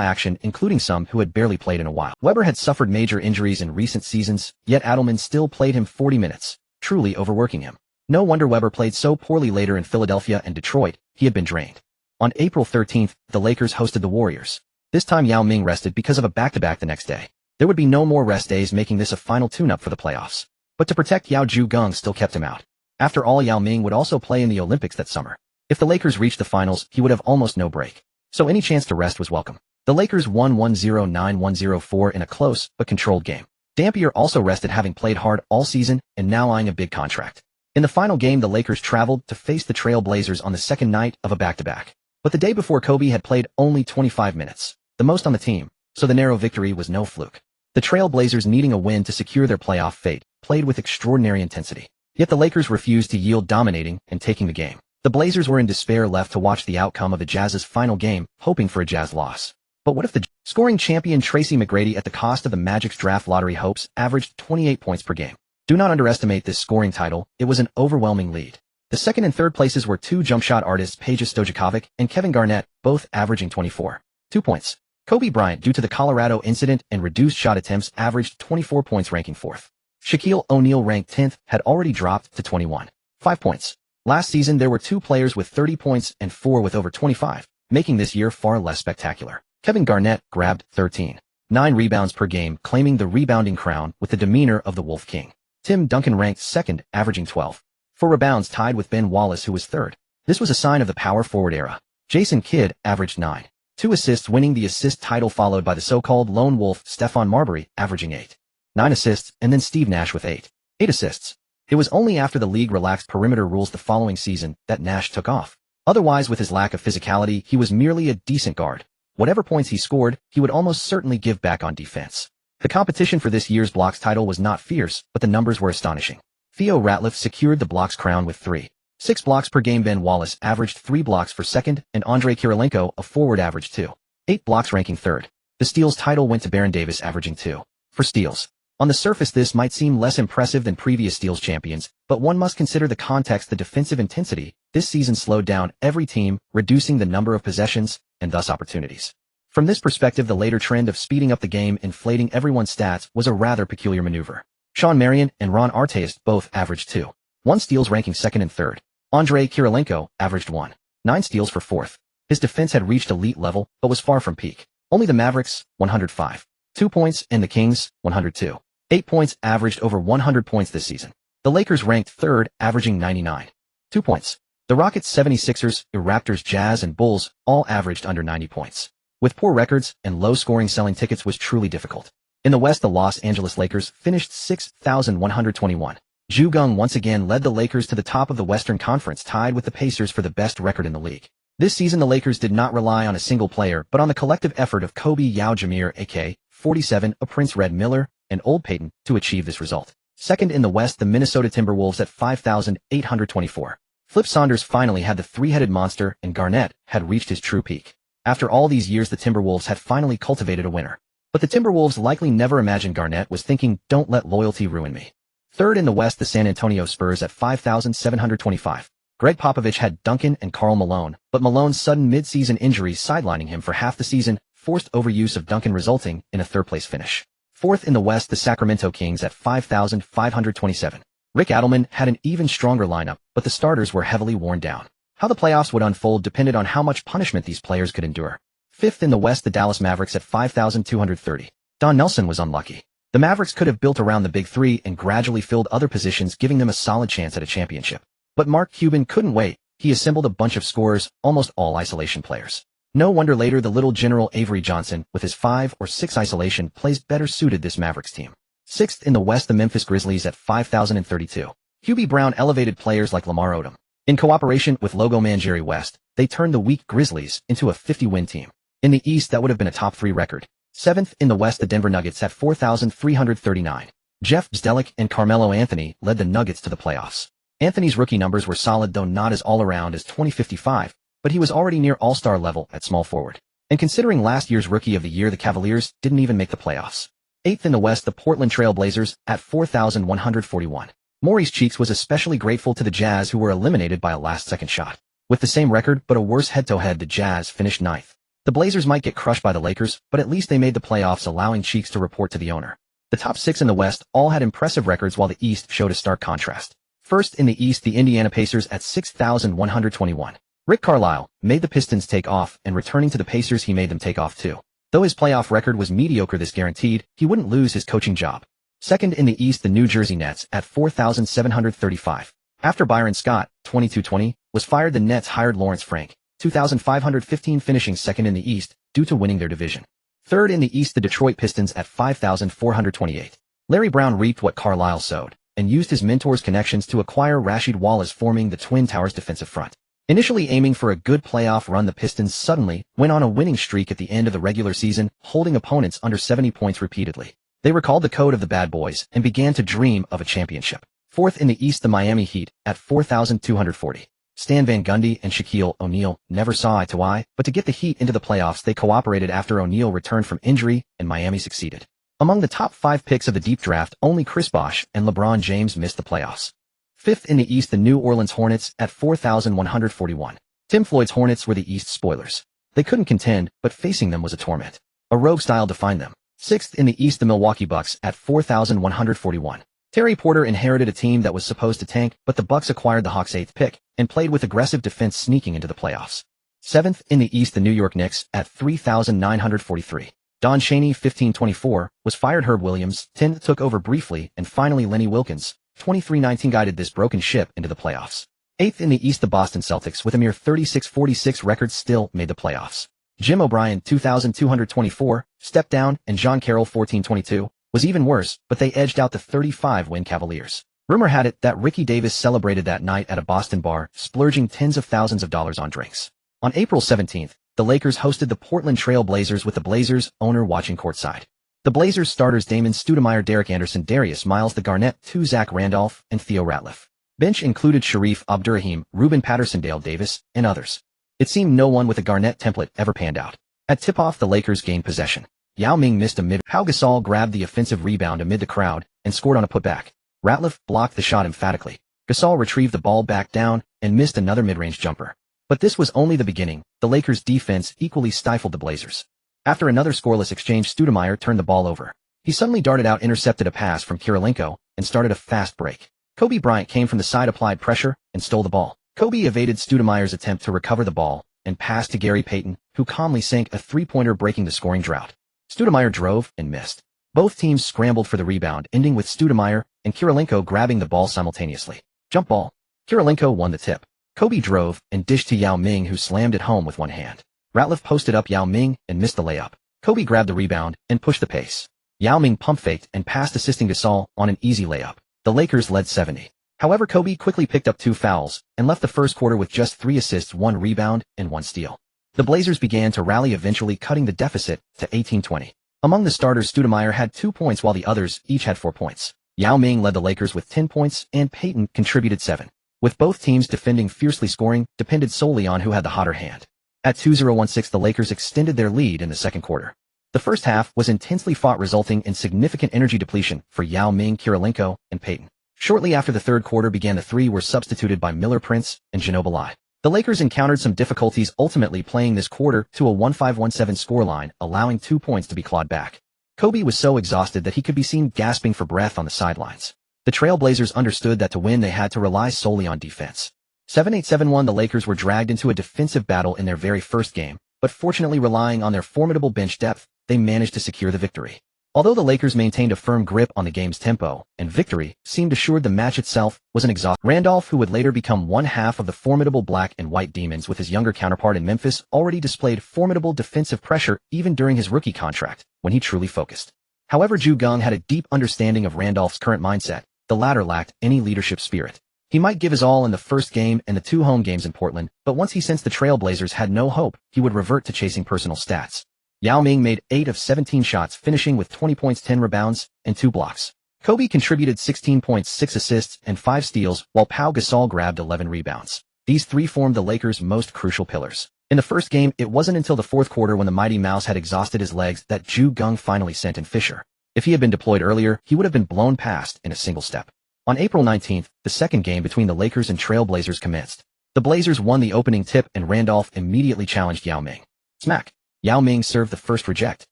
action, including some who had barely played in a while. Weber had suffered major injuries in recent seasons, yet Adelman still played him 40 minutes, truly overworking him. No wonder Weber played so poorly later in Philadelphia and Detroit. He had been drained. On April 13th, the Lakers hosted the Warriors. This time Yao Ming rested because of a back-to-back the next day. There would be no more rest days, making this a final tune-up for the playoffs. But to protect Yao, Geng still kept him out. After all, Yao Ming would also play in the Olympics that summer. If the Lakers reached the finals, he would have almost no break. So any chance to rest was welcome. The Lakers won 109-104 in a close but controlled game. Dampier also rested, having played hard all season and now eyeing a big contract. In the final game, the Lakers traveled to face the Trail Blazers on the second night of a back-to-back. But the day before, Kobe had played only 25 minutes, the most on the team, so the narrow victory was no fluke. The Trail Blazers, needing a win to secure their playoff fate, played with extraordinary intensity. Yet the Lakers refused to yield, dominating and taking the game. The Blazers were in despair, left to watch the outcome of the Jazz's final game, hoping for a Jazz loss. But what if the scoring champion Tracy McGrady, at the cost of the Magic's draft lottery hopes, averaged 28 points per game? Do not underestimate this scoring title. It was an overwhelming lead. The second and third places were 2 jump shot artists, Peja Stojakovic and Kevin Garnett, both averaging 24.2 points. Kobe Bryant, due to the Colorado incident and reduced shot attempts, averaged 24 points, ranking 4th. Shaquille O'Neal, ranked 10th, had already dropped to 21.5 points. Last season, there were 2 players with 30 points and 4 with over 25, making this year far less spectacular. Kevin Garnett grabbed 13.9 rebounds per game, claiming the rebounding crown with the demeanor of the Wolf King. Tim Duncan ranked 2nd, averaging 12. 4 rebounds, tied with Ben Wallace, who was 3rd. This was a sign of the power forward era. Jason Kidd averaged 9.2 assists, winning the assist title, followed by the so-called lone wolf Stephon Marbury, averaging 8.9 assists, and then Steve Nash with 8.8 assists. It was only after the league relaxed perimeter rules the following season that Nash took off. Otherwise, with his lack of physicality, he was merely a decent guard. Whatever points he scored, he would almost certainly give back on defense. The competition for this year's blocks title was not fierce, but the numbers were astonishing. Theo Ratliff secured the blocks crown with 3.6 blocks per game. Ben Wallace averaged 3 blocks for second, and Andrei Kirilenko, a forward, averaged 2.8 blocks, ranking 3rd. The steals title went to Baron Davis, averaging 2 for steals. On the surface, this might seem less impressive than previous steals champions, but one must consider the context. The defensive intensity this season slowed down every team, reducing the number of possessions and thus opportunities. From this perspective, the later trend of speeding up the game, inflating everyone's stats, was a rather peculiar maneuver. Sean Marion and Ron Artest both averaged 2.1 steals, ranking 2nd and 3rd. Andrei Kirilenko averaged 1.9 steals for 4th. His defense had reached elite level, but was far from peak. Only the Mavericks, 105.2 points, and the Kings, 102.8 points, averaged over 100 points this season. The Lakers ranked 3rd, averaging 99.2 points. The Rockets, 76ers, Raptors, Jazz, and Bulls all averaged under 90 points. With poor records and low scoring, selling tickets was truly difficult. In the West, the Los Angeles Lakers finished 6,121. Geng once again led the Lakers to the top of the Western Conference, tied with the Pacers for the best record in the league. This season, the Lakers did not rely on a single player, but on the collective effort of Kobe Yao Jameer, a.k.a. 47, a Prince Red Miller, and Old Peyton, to achieve this result. Second in the West, the Minnesota Timberwolves at 5,824. Flip Saunders finally had the three-headed monster, and Garnett had reached his true peak. After all these years, the Timberwolves had finally cultivated a winner. But the Timberwolves likely never imagined Garnett was thinking, "Don't let loyalty ruin me." Third in the West, the San Antonio Spurs at 5,725. Greg Popovich had Duncan and Karl Malone, but Malone's sudden mid-season injuries sidelining him for half the season forced overuse of Duncan, resulting in a third-place finish. Fourth in the West, the Sacramento Kings at 5,527. Rick Adelman had an even stronger lineup, but the starters were heavily worn down. How the playoffs would unfold depended on how much punishment these players could endure. Fifth in the West, the Dallas Mavericks at 5,230. Don Nelson was unlucky. The Mavericks could have built around the Big Three and gradually filled other positions, giving them a solid chance at a championship. But Mark Cuban couldn't wait. He assembled a bunch of scorers, almost all isolation players. No wonder later the little General Avery Johnson, with his 5 or 6 isolation plays, better suited this Mavericks team. Sixth in the West, the Memphis Grizzlies at 5,032. Hubie Brown elevated players like Lamar Odom. In cooperation with logo man Jerry West, they turned the weak Grizzlies into a 50-win team. In the East, that would have been a top 3 record. Seventh in the West, the Denver Nuggets at 4,339. Jeff Bzdelik and Carmelo Anthony led the Nuggets to the playoffs. Anthony's rookie numbers were solid, though not as all-around as 2055, but he was already near all-star level at small forward. And considering last year's Rookie of the Year, the Cavaliers didn't even make the playoffs. Eighth in the West, the Portland Trail Blazers at 4,141. Maurice Cheeks was especially grateful to the Jazz, who were eliminated by a last-second shot. With the same record but a worse head-to-head, the Jazz finished ninth. The Blazers might get crushed by the Lakers, but at least they made the playoffs, allowing Cheeks to report to the owner. The top 6 in the West all had impressive records, while the East showed a stark contrast. First in the East, the Indiana Pacers at 6,121. Rick Carlisle made the Pistons take off, and returning to the Pacers, he made them take off too. Though his playoff record was mediocre, this guaranteed he wouldn't lose his coaching job. Second in the East, the New Jersey Nets at 4,735. After Byron Scott, 2220, was fired, the Nets hired Lawrence Frank, 2,515, finishing second in the East due to winning their division. Third in the East, the Detroit Pistons at 5,428. Larry Brown reaped what Carlisle sowed, and used his mentor's connections to acquire Rasheed Wallace, forming the Twin Towers defensive front. Initially aiming for a good playoff run, the Pistons suddenly went on a winning streak at the end of the regular season, holding opponents under 70 points repeatedly. They recalled the code of the bad boys and began to dream of a championship. Fourth in the East, the Miami Heat at 4,240. Stan Van Gundy and Shaquille O'Neal never saw eye to eye, but to get the Heat into the playoffs, they cooperated after O'Neal returned from injury, and Miami succeeded. Among the top 5 picks of the deep draft, only Chris Bosh and LeBron James missed the playoffs. Fifth in the East, the New Orleans Hornets at 4,141. Tim Floyd's Hornets were the East spoilers. They couldn't contend, but facing them was a torment. A rogue style defined them. Sixth in the East, the Milwaukee Bucks at 4,141. Terry Porter inherited a team that was supposed to tank, but the Bucks acquired the Hawks' 8th pick and played with aggressive defense, sneaking into the playoffs. Seventh in the East, the New York Knicks at 3,943. Don Chaney, 1524, was fired. Herb Williams, 10, took over briefly, and finally Lenny Wilkens, 2319, guided this broken ship into the playoffs. Eighth in the East, the Boston Celtics, with a mere 36-46 record, still made the playoffs. Jim O'Brien, 2224, stepped down, and John Carroll, 1422, was even worse, but they edged out the 35-win Cavaliers. Rumor had it that Ricky Davis celebrated that night at a Boston bar, splurging tens of thousands of dollars on drinks. On April 17th, the Lakers hosted the Portland Trail Blazers, with the Blazers owner watching courtside. The Blazers starters Damon Stoudemire, Derek Anderson, Darius Miles, the Garnett 2, Zach Randolph, and Theo Ratliff. Bench included Sharif Abdurrahim, Ruben Patterson, Dale Davis, and others. It seemed no one with a Garnett template ever panned out. At tip-off, the Lakers gained possession. Yao Ming missed a mid. Pau Gasol grabbed the offensive rebound amid the crowd and scored on a putback. Ratliff blocked the shot emphatically. Gasol retrieved the ball back down and missed another mid-range jumper. But this was only the beginning. The Lakers' defense equally stifled the Blazers. After another scoreless exchange, Stoudemire turned the ball over. He suddenly darted out, intercepted a pass from Kirilenko, and started a fast break. Kobe Bryant came from the side, applied pressure, and stole the ball. Kobe evaded Stoudemire's attempt to recover the ball and passed to Gary Payton, who calmly sank a three-pointer, breaking the scoring drought. Stoudemire drove and missed. Both teams scrambled for the rebound, ending with Stoudemire and Kirilenko grabbing the ball simultaneously. Jump ball. Kirilenko won the tip. Kobe drove and dished to Yao Ming, who slammed it home with one hand. Ratliff posted up Yao Ming and missed the layup. Kobe grabbed the rebound and pushed the pace. Yao Ming pump-faked and passed assisting Gasol on an easy layup. The Lakers led 70. However, Kobe quickly picked up 2 fouls and left the first quarter with just 3 assists, 1 rebound, and 1 steal. The Blazers began to rally, eventually cutting the deficit to 18-20. Among the starters, Stoudemire had 2 points while the others each had 4 points. Yao Ming led the Lakers with 10 points and Payton contributed 7. With both teams defending fiercely, scoring depended solely on who had the hotter hand. At 2-0-1-6, the Lakers extended their lead in the second quarter. The first half was intensely fought, resulting in significant energy depletion for Yao Ming, Kirilenko, and Payton. Shortly after the third quarter began, the three were substituted by Miller, Prince, and Ginobili. The Lakers encountered some difficulties, ultimately playing this quarter to a 1-5-1-7 scoreline, allowing 2 points to be clawed back. Kobe was so exhausted that he could be seen gasping for breath on the sidelines. The Trailblazers understood that to win they had to rely solely on defense. 7-8-7-1, the Lakers were dragged into a defensive battle in their very first game, but fortunately, relying on their formidable bench depth, they managed to secure the victory. Although the Lakers maintained a firm grip on the game's tempo, and victory seemed assured, the match itself was an exhaust. Randolph, who would later become one half of the formidable Black and White Demons with his younger counterpart in Memphis, already displayed formidable defensive pressure even during his rookie contract, when he truly focused. However, Geng had a deep understanding of Randolph's current mindset. The latter lacked any leadership spirit. He might give his all in the first game and the 2 home games in Portland, but once he sensed the Trailblazers had no hope, he would revert to chasing personal stats. Yao Ming made 8 of 17 shots, finishing with 20 points, 10 rebounds, and 2 blocks. Kobe contributed 16 points, 6 assists, and 5 steals, while Pau Gasol grabbed 11 rebounds. These 3 formed the Lakers' most crucial pillars. In the first game, it wasn't until the fourth quarter, when the Mighty Mouse had exhausted his legs, that Geng finally sent in Fisher. If he had been deployed earlier, he would have been blown past in a single step. On April 19th, the second game between the Lakers and Trailblazers commenced. The Blazers won the opening tip, and Randolph immediately challenged Yao Ming. Smack! Yao Ming served the first reject.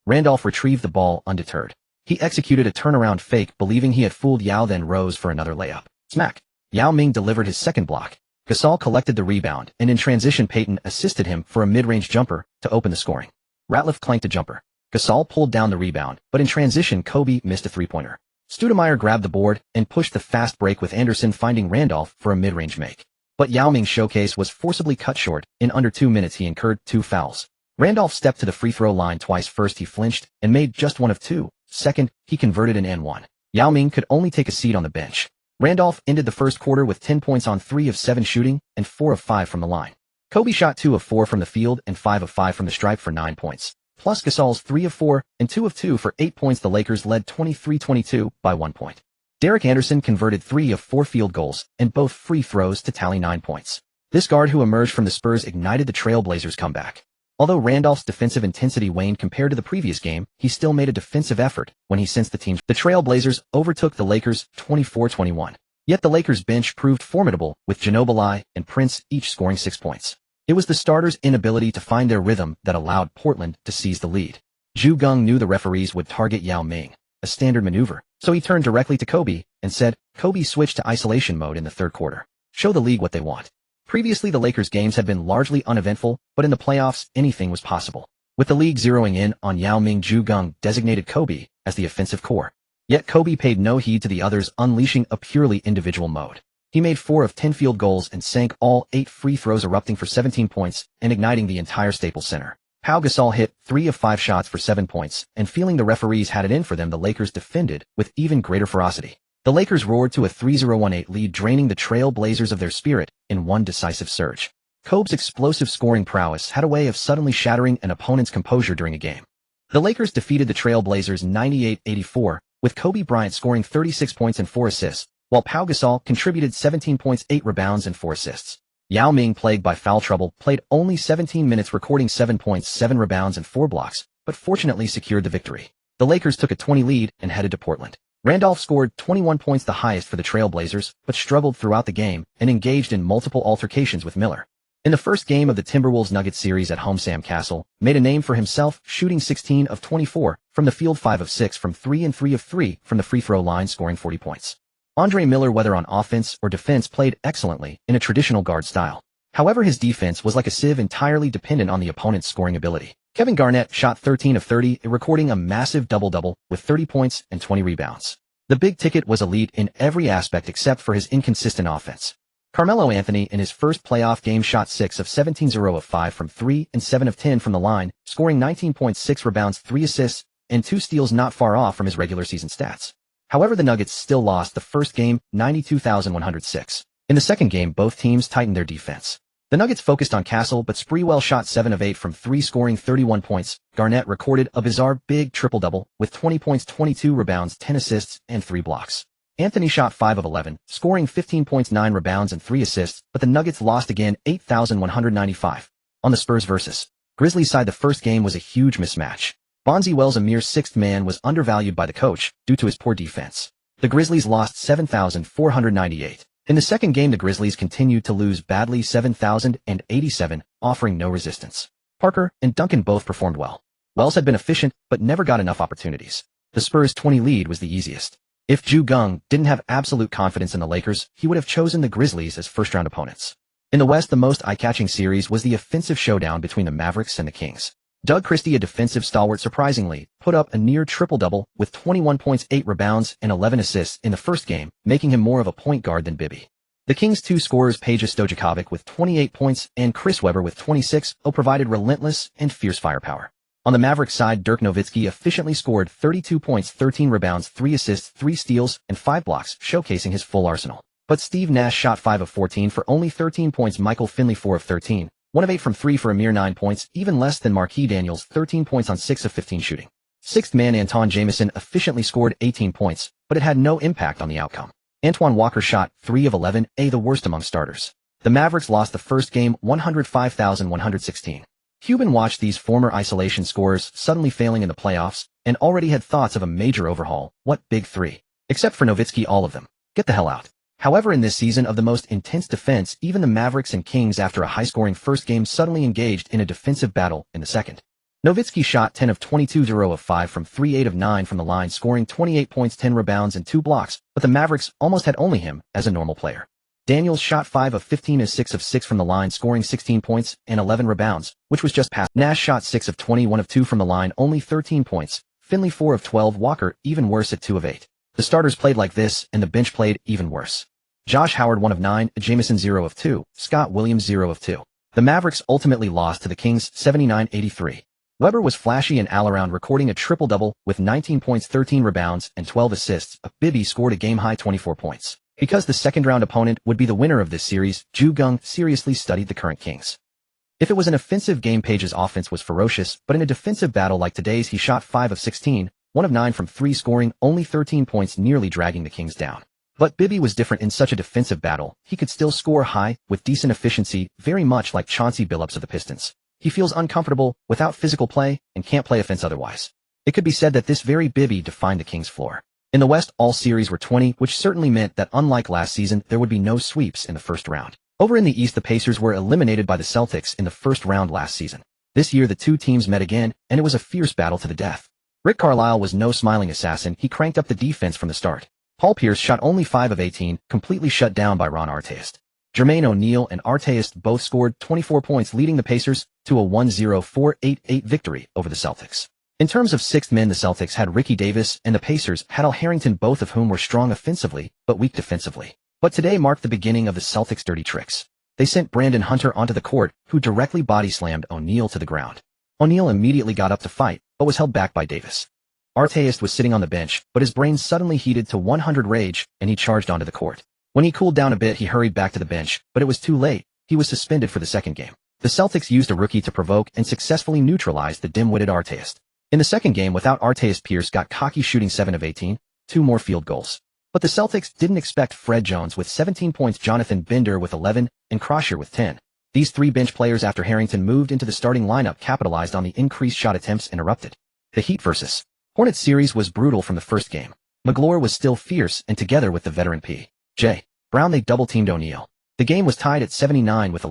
Randolph retrieved the ball undeterred. He executed a turnaround fake, believing he had fooled Yao, then rose for another layup. Smack! Yao Ming delivered his second block. Gasol collected the rebound, and in transition Payton assisted him for a mid-range jumper to open the scoring. Ratliff clanked a jumper. Gasol pulled down the rebound, but in transition Kobe missed a three-pointer. Stoudemire grabbed the board and pushed the fast break, with Anderson finding Randolph for a mid-range make. But Yao Ming's showcase was forcibly cut short. In under 2 minutes he incurred 2 fouls. Randolph stepped to the free throw line twice. First he flinched and made just 1 of 2. Second, he converted an N1. Yao Ming could only take a seat on the bench. Randolph ended the first quarter with 10 points on 3 of 7 shooting and 4 of 5 from the line. Kobe shot 2 of 4 from the field and 5 of 5 from the stripe for 9 points. Plus Gasol's 3 of 4 and 2 of 2 for 8 points. The Lakers led 23-22 by 1 point. Derek Anderson converted 3 of 4 field goals and both free throws to tally 9 points. This guard who emerged from the Spurs ignited the Trailblazers' comeback. Although Randolph's defensive intensity waned compared to the previous game, he still made a defensive effort when he sensed the team's. The Trailblazers overtook the Lakers 24-21. Yet the Lakers' bench proved formidable, with Ginobili and Prince each scoring 6 points. It was the starters' inability to find their rhythm that allowed Portland to seize the lead. Geng knew the referees would target Yao Ming, a standard maneuver, so he turned directly to Kobe and said, "Kobe switched to isolation mode in the third quarter. Show the league what they want." Previously the Lakers' games had been largely uneventful, but in the playoffs anything was possible. With the league zeroing in on Yao Ming, Geng designated Kobe as the offensive core. Yet Kobe paid no heed to the others, unleashing a purely individual mode. He made 4 of 10 field goals and sank all 8 free throws, erupting for 17 points and igniting the entire Staples Center. Pau Gasol hit 3 of 5 shots for 7 points, and feeling the referees had it in for them, the Lakers defended with even greater ferocity. The Lakers roared to a 3-0-1-8 lead, draining the Trailblazers of their spirit in one decisive surge. Kobe's explosive scoring prowess had a way of suddenly shattering an opponent's composure during a game. The Lakers defeated the Trailblazers 98-84, with Kobe Bryant scoring 36 points and 4 assists, while Pau Gasol contributed 17 points, 8 rebounds, and 4 assists. Yao Ming, plagued by foul trouble, played only 17 minutes, recording 7 points, 7 rebounds, and 4 blocks, but fortunately secured the victory. The Lakers took a 20 lead and headed to Portland. Randolph scored 21 points, the highest for the Trailblazers, but struggled throughout the game and engaged in multiple altercations with Miller. In the first game of the Timberwolves-Nuggets series at home, Sam Cassell made a name for himself, shooting 16 of 24 from the field, 5 of 6 from 3 and 3 of 3 from the free throw line, scoring 40 points. Andre Miller, whether on offense or defense, played excellently in a traditional guard style. However, his defense was like a sieve, entirely dependent on the opponent's scoring ability. Kevin Garnett shot 13 of 30, recording a massive double-double with 30 points and 20 rebounds. The big ticket was elite in every aspect except for his inconsistent offense. Carmelo Anthony, in his first playoff game, shot 6 of 17, 0 of 5 from 3 and 7 of 10 from the line, scoring 19.6 rebounds, 3 assists, and 2 steals not far off from his regular season stats. However, the Nuggets still lost the first game 92,106. In the second game, both teams tightened their defense. The Nuggets focused on Castle, but Sprewell shot 7 of 8 from 3, scoring 31 points. Garnett recorded a bizarre big triple-double with 20 points, 22 rebounds, 10 assists, and 3 blocks. Anthony shot 5 of 11, scoring 15 points, 9 rebounds, and 3 assists, but the Nuggets lost again 8,195. On the Spurs versus Grizzlies side, the first game was a huge mismatch. Bonzi Wells, a mere sixth man, was undervalued by the coach due to his poor defense. The Grizzlies lost 7,498. In the second game, the Grizzlies continued to lose badly, 7,087, offering no resistance. Parker and Duncan both performed well. Wells had been efficient, but never got enough opportunities. The Spurs' 20 lead was the easiest. If Geng didn't have absolute confidence in the Lakers, he would have chosen the Grizzlies as first-round opponents. In the West, the most eye-catching series was the offensive showdown between the Mavericks and the Kings. Doug Christie, a defensive stalwart, surprisingly put up a near triple-double with 21 points, 8 rebounds, and 11 assists in the first game, making him more of a point guard than Bibby. The Kings' 2 scorers, Peja Stojakovic with 28 points and Chris Webber with 26, provided relentless and fierce firepower. On the Mavericks side, Dirk Nowitzki efficiently scored 32 points, 13 rebounds, 3 assists, 3 steals, and 5 blocks, showcasing his full arsenal. But Steve Nash shot 5 of 14 for only 13 points. Michael Finley 4 of 13. 1 of 8 from 3 for a mere 9 points, even less than Marquis Daniels, 13 points on 6 of 15 shooting. Sixth man Anton Jamison efficiently scored 18 points, but it had no impact on the outcome. Antoine Walker shot 3 of 11, the worst among starters. The Mavericks lost the first game 105,116. Cuban watched these former isolation scorers suddenly failing in the playoffs and already had thoughts of a major overhaul. What big three? Except for Nowitzki, all of them. Get the hell out. However, in this season of the most intense defense, even the Mavericks and Kings, after a high-scoring first game, suddenly engaged in a defensive battle in the second. Nowitzki shot 10 of 22, 0 of 5 from 3, 8 of 9 from the line, scoring 28 points, 10 rebounds, and 2 blocks, but the Mavericks almost had only him as a normal player. Daniels shot 5 of 15 as 6 of 6 from the line, scoring 16 points and 11 rebounds, which was just past. Nash shot 6 of 20, 1 of 2 from the line, only 13 points. Finley 4 of 12, Walker even worse at 2 of 8. The starters played like this, and the bench played even worse. Josh Howard 1 of 9, Jamison 0 of 2, Scott Williams 0 of 2. The Mavericks ultimately lost to the Kings 79-83. Webber was flashy and all-around, recording a triple-double with 19 points, 13 rebounds, and 12 assists. Bibby scored a game-high 24 points. Because the second-round opponent would be the winner of this series, Geng seriously studied the current Kings. If it was an offensive game, Page's offense was ferocious, but in a defensive battle like today's, he shot 5 of 16, 1 of 9 from 3, scoring only 13 points, nearly dragging the Kings down. But Bibby was different. In such a defensive battle, he could still score high with decent efficiency, very much like Chauncey Billups of the Pistons. He feels uncomfortable without physical play and can't play offense otherwise. It could be said that this very Bibby defined the Kings' floor. In the West, all series were 20, which certainly meant that unlike last season, there would be no sweeps in the first round. Over in the East, the Pacers were eliminated by the Celtics in the first round last season. This year, the two teams met again, and it was a fierce battle to the death. Rick Carlisle was no smiling assassin. He cranked up the defense from the start. Paul Pierce shot only 5 of 18, completely shut down by Ron Artest. Jermaine O'Neal and Artest both scored 24 points, leading the Pacers to a 1-0-4-8-8 victory over the Celtics. In terms of sixth men, the Celtics had Ricky Davis and the Pacers had Al Harrington, both of whom were strong offensively, but weak defensively. But today marked the beginning of the Celtics' dirty tricks. They sent Brandon Hunter onto the court, who directly body-slammed O'Neal to the ground. O'Neal immediately got up to fight, but was held back by Davis. Artest was sitting on the bench, but his brain suddenly heated to 100 rage, and he charged onto the court. When he cooled down a bit, he hurried back to the bench, but it was too late. He was suspended for the second game. The Celtics used a rookie to provoke and successfully neutralized the dim-witted Artest. In the second game, without Artest, Pierce got cocky, shooting 7 of 18, 2 more field goals. But the Celtics didn't expect Fred Jones with 17 points, Jonathan Bender with 11, and Crosher with 10. These three bench players, after Harrington moved into the starting lineup, capitalized on the increased shot attempts and erupted. The Heat vs. Hornets series was brutal from the first game. McGlure was still fierce, and together with the veteran P.J. Brown, they double-teamed O'Neal. The game was tied at 79 with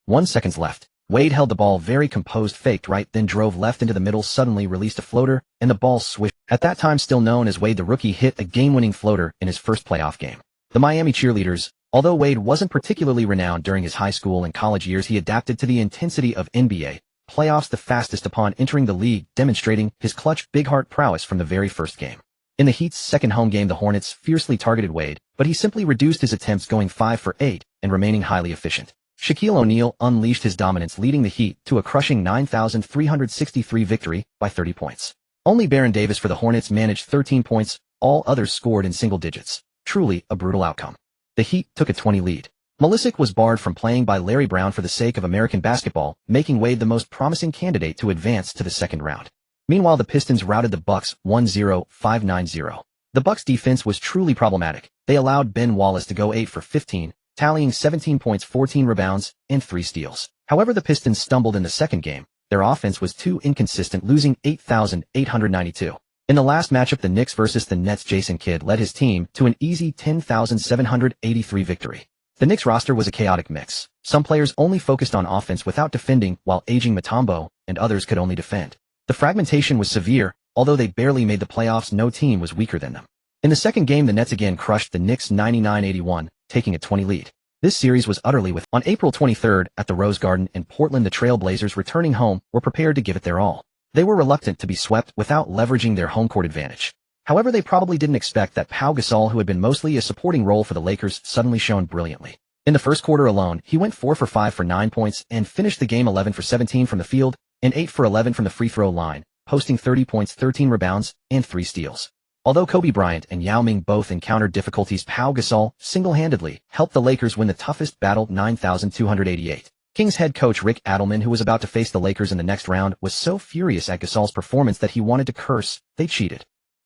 1 seconds left. Wade held the ball very composed, faked right, then drove left into the middle, suddenly released a floater, and the ball swished. At that time still known as Wade, the rookie hit a game-winning floater in his first playoff game. The Miami cheerleaders, although Wade wasn't particularly renowned during his high school and college years, he adapted to the intensity of NBA playoffs the fastest upon entering the league, demonstrating his clutch big heart prowess from the very first game. In the Heat's second home game, the Hornets fiercely targeted Wade, but he simply reduced his attempts, going 5 for 8 and remaining highly efficient. Shaquille O'Neal unleashed his dominance, leading the Heat to a crushing 9,363 victory by 30 points. Only Baron Davis for the Hornets managed 13 points, all others scored in single digits. Truly a brutal outcome. The Heat took a 20 lead. Malisic was barred from playing by Larry Brown for the sake of American basketball, making Wade the most promising candidate to advance to the second round. Meanwhile, the Pistons routed the Bucks 1-0, 5-9-0. The Bucks' defense was truly problematic. They allowed Ben Wallace to go 8 for 15, tallying 17 points, 14 rebounds, and 3 steals. However, the Pistons stumbled in the second game. Their offense was too inconsistent, losing 8,892. In the last matchup, the Knicks versus the Nets, Jason Kidd led his team to an easy 10,783 victory. The Knicks roster was a chaotic mix. Some players only focused on offense without defending, while aging Mutombo and others could only defend. The fragmentation was severe. Although they barely made the playoffs, no team was weaker than them. In the second game, the Nets again crushed the Knicks 99-81, taking a 20 lead. This series was utterly with. On April 23rd, at the Rose Garden in Portland, the Trail Blazers, returning home, were prepared to give it their all. They were reluctant to be swept without leveraging their home court advantage. However, they probably didn't expect that Pau Gasol, who had been mostly a supporting role for the Lakers, suddenly shone brilliantly. In the first quarter alone, he went 4 for 5 for 9 points and finished the game 11 for 17 from the field and 8 for 11 from the free throw line, posting 30 points, 13 rebounds, and 3 steals. Although Kobe Bryant and Yao Ming both encountered difficulties, Pau Gasol single-handedly helped the Lakers win the toughest battle 9,288. Kings head coach Rick Adelman, who was about to face the Lakers in the next round, was so furious at Gasol's performance that he wanted to curse. They cheated.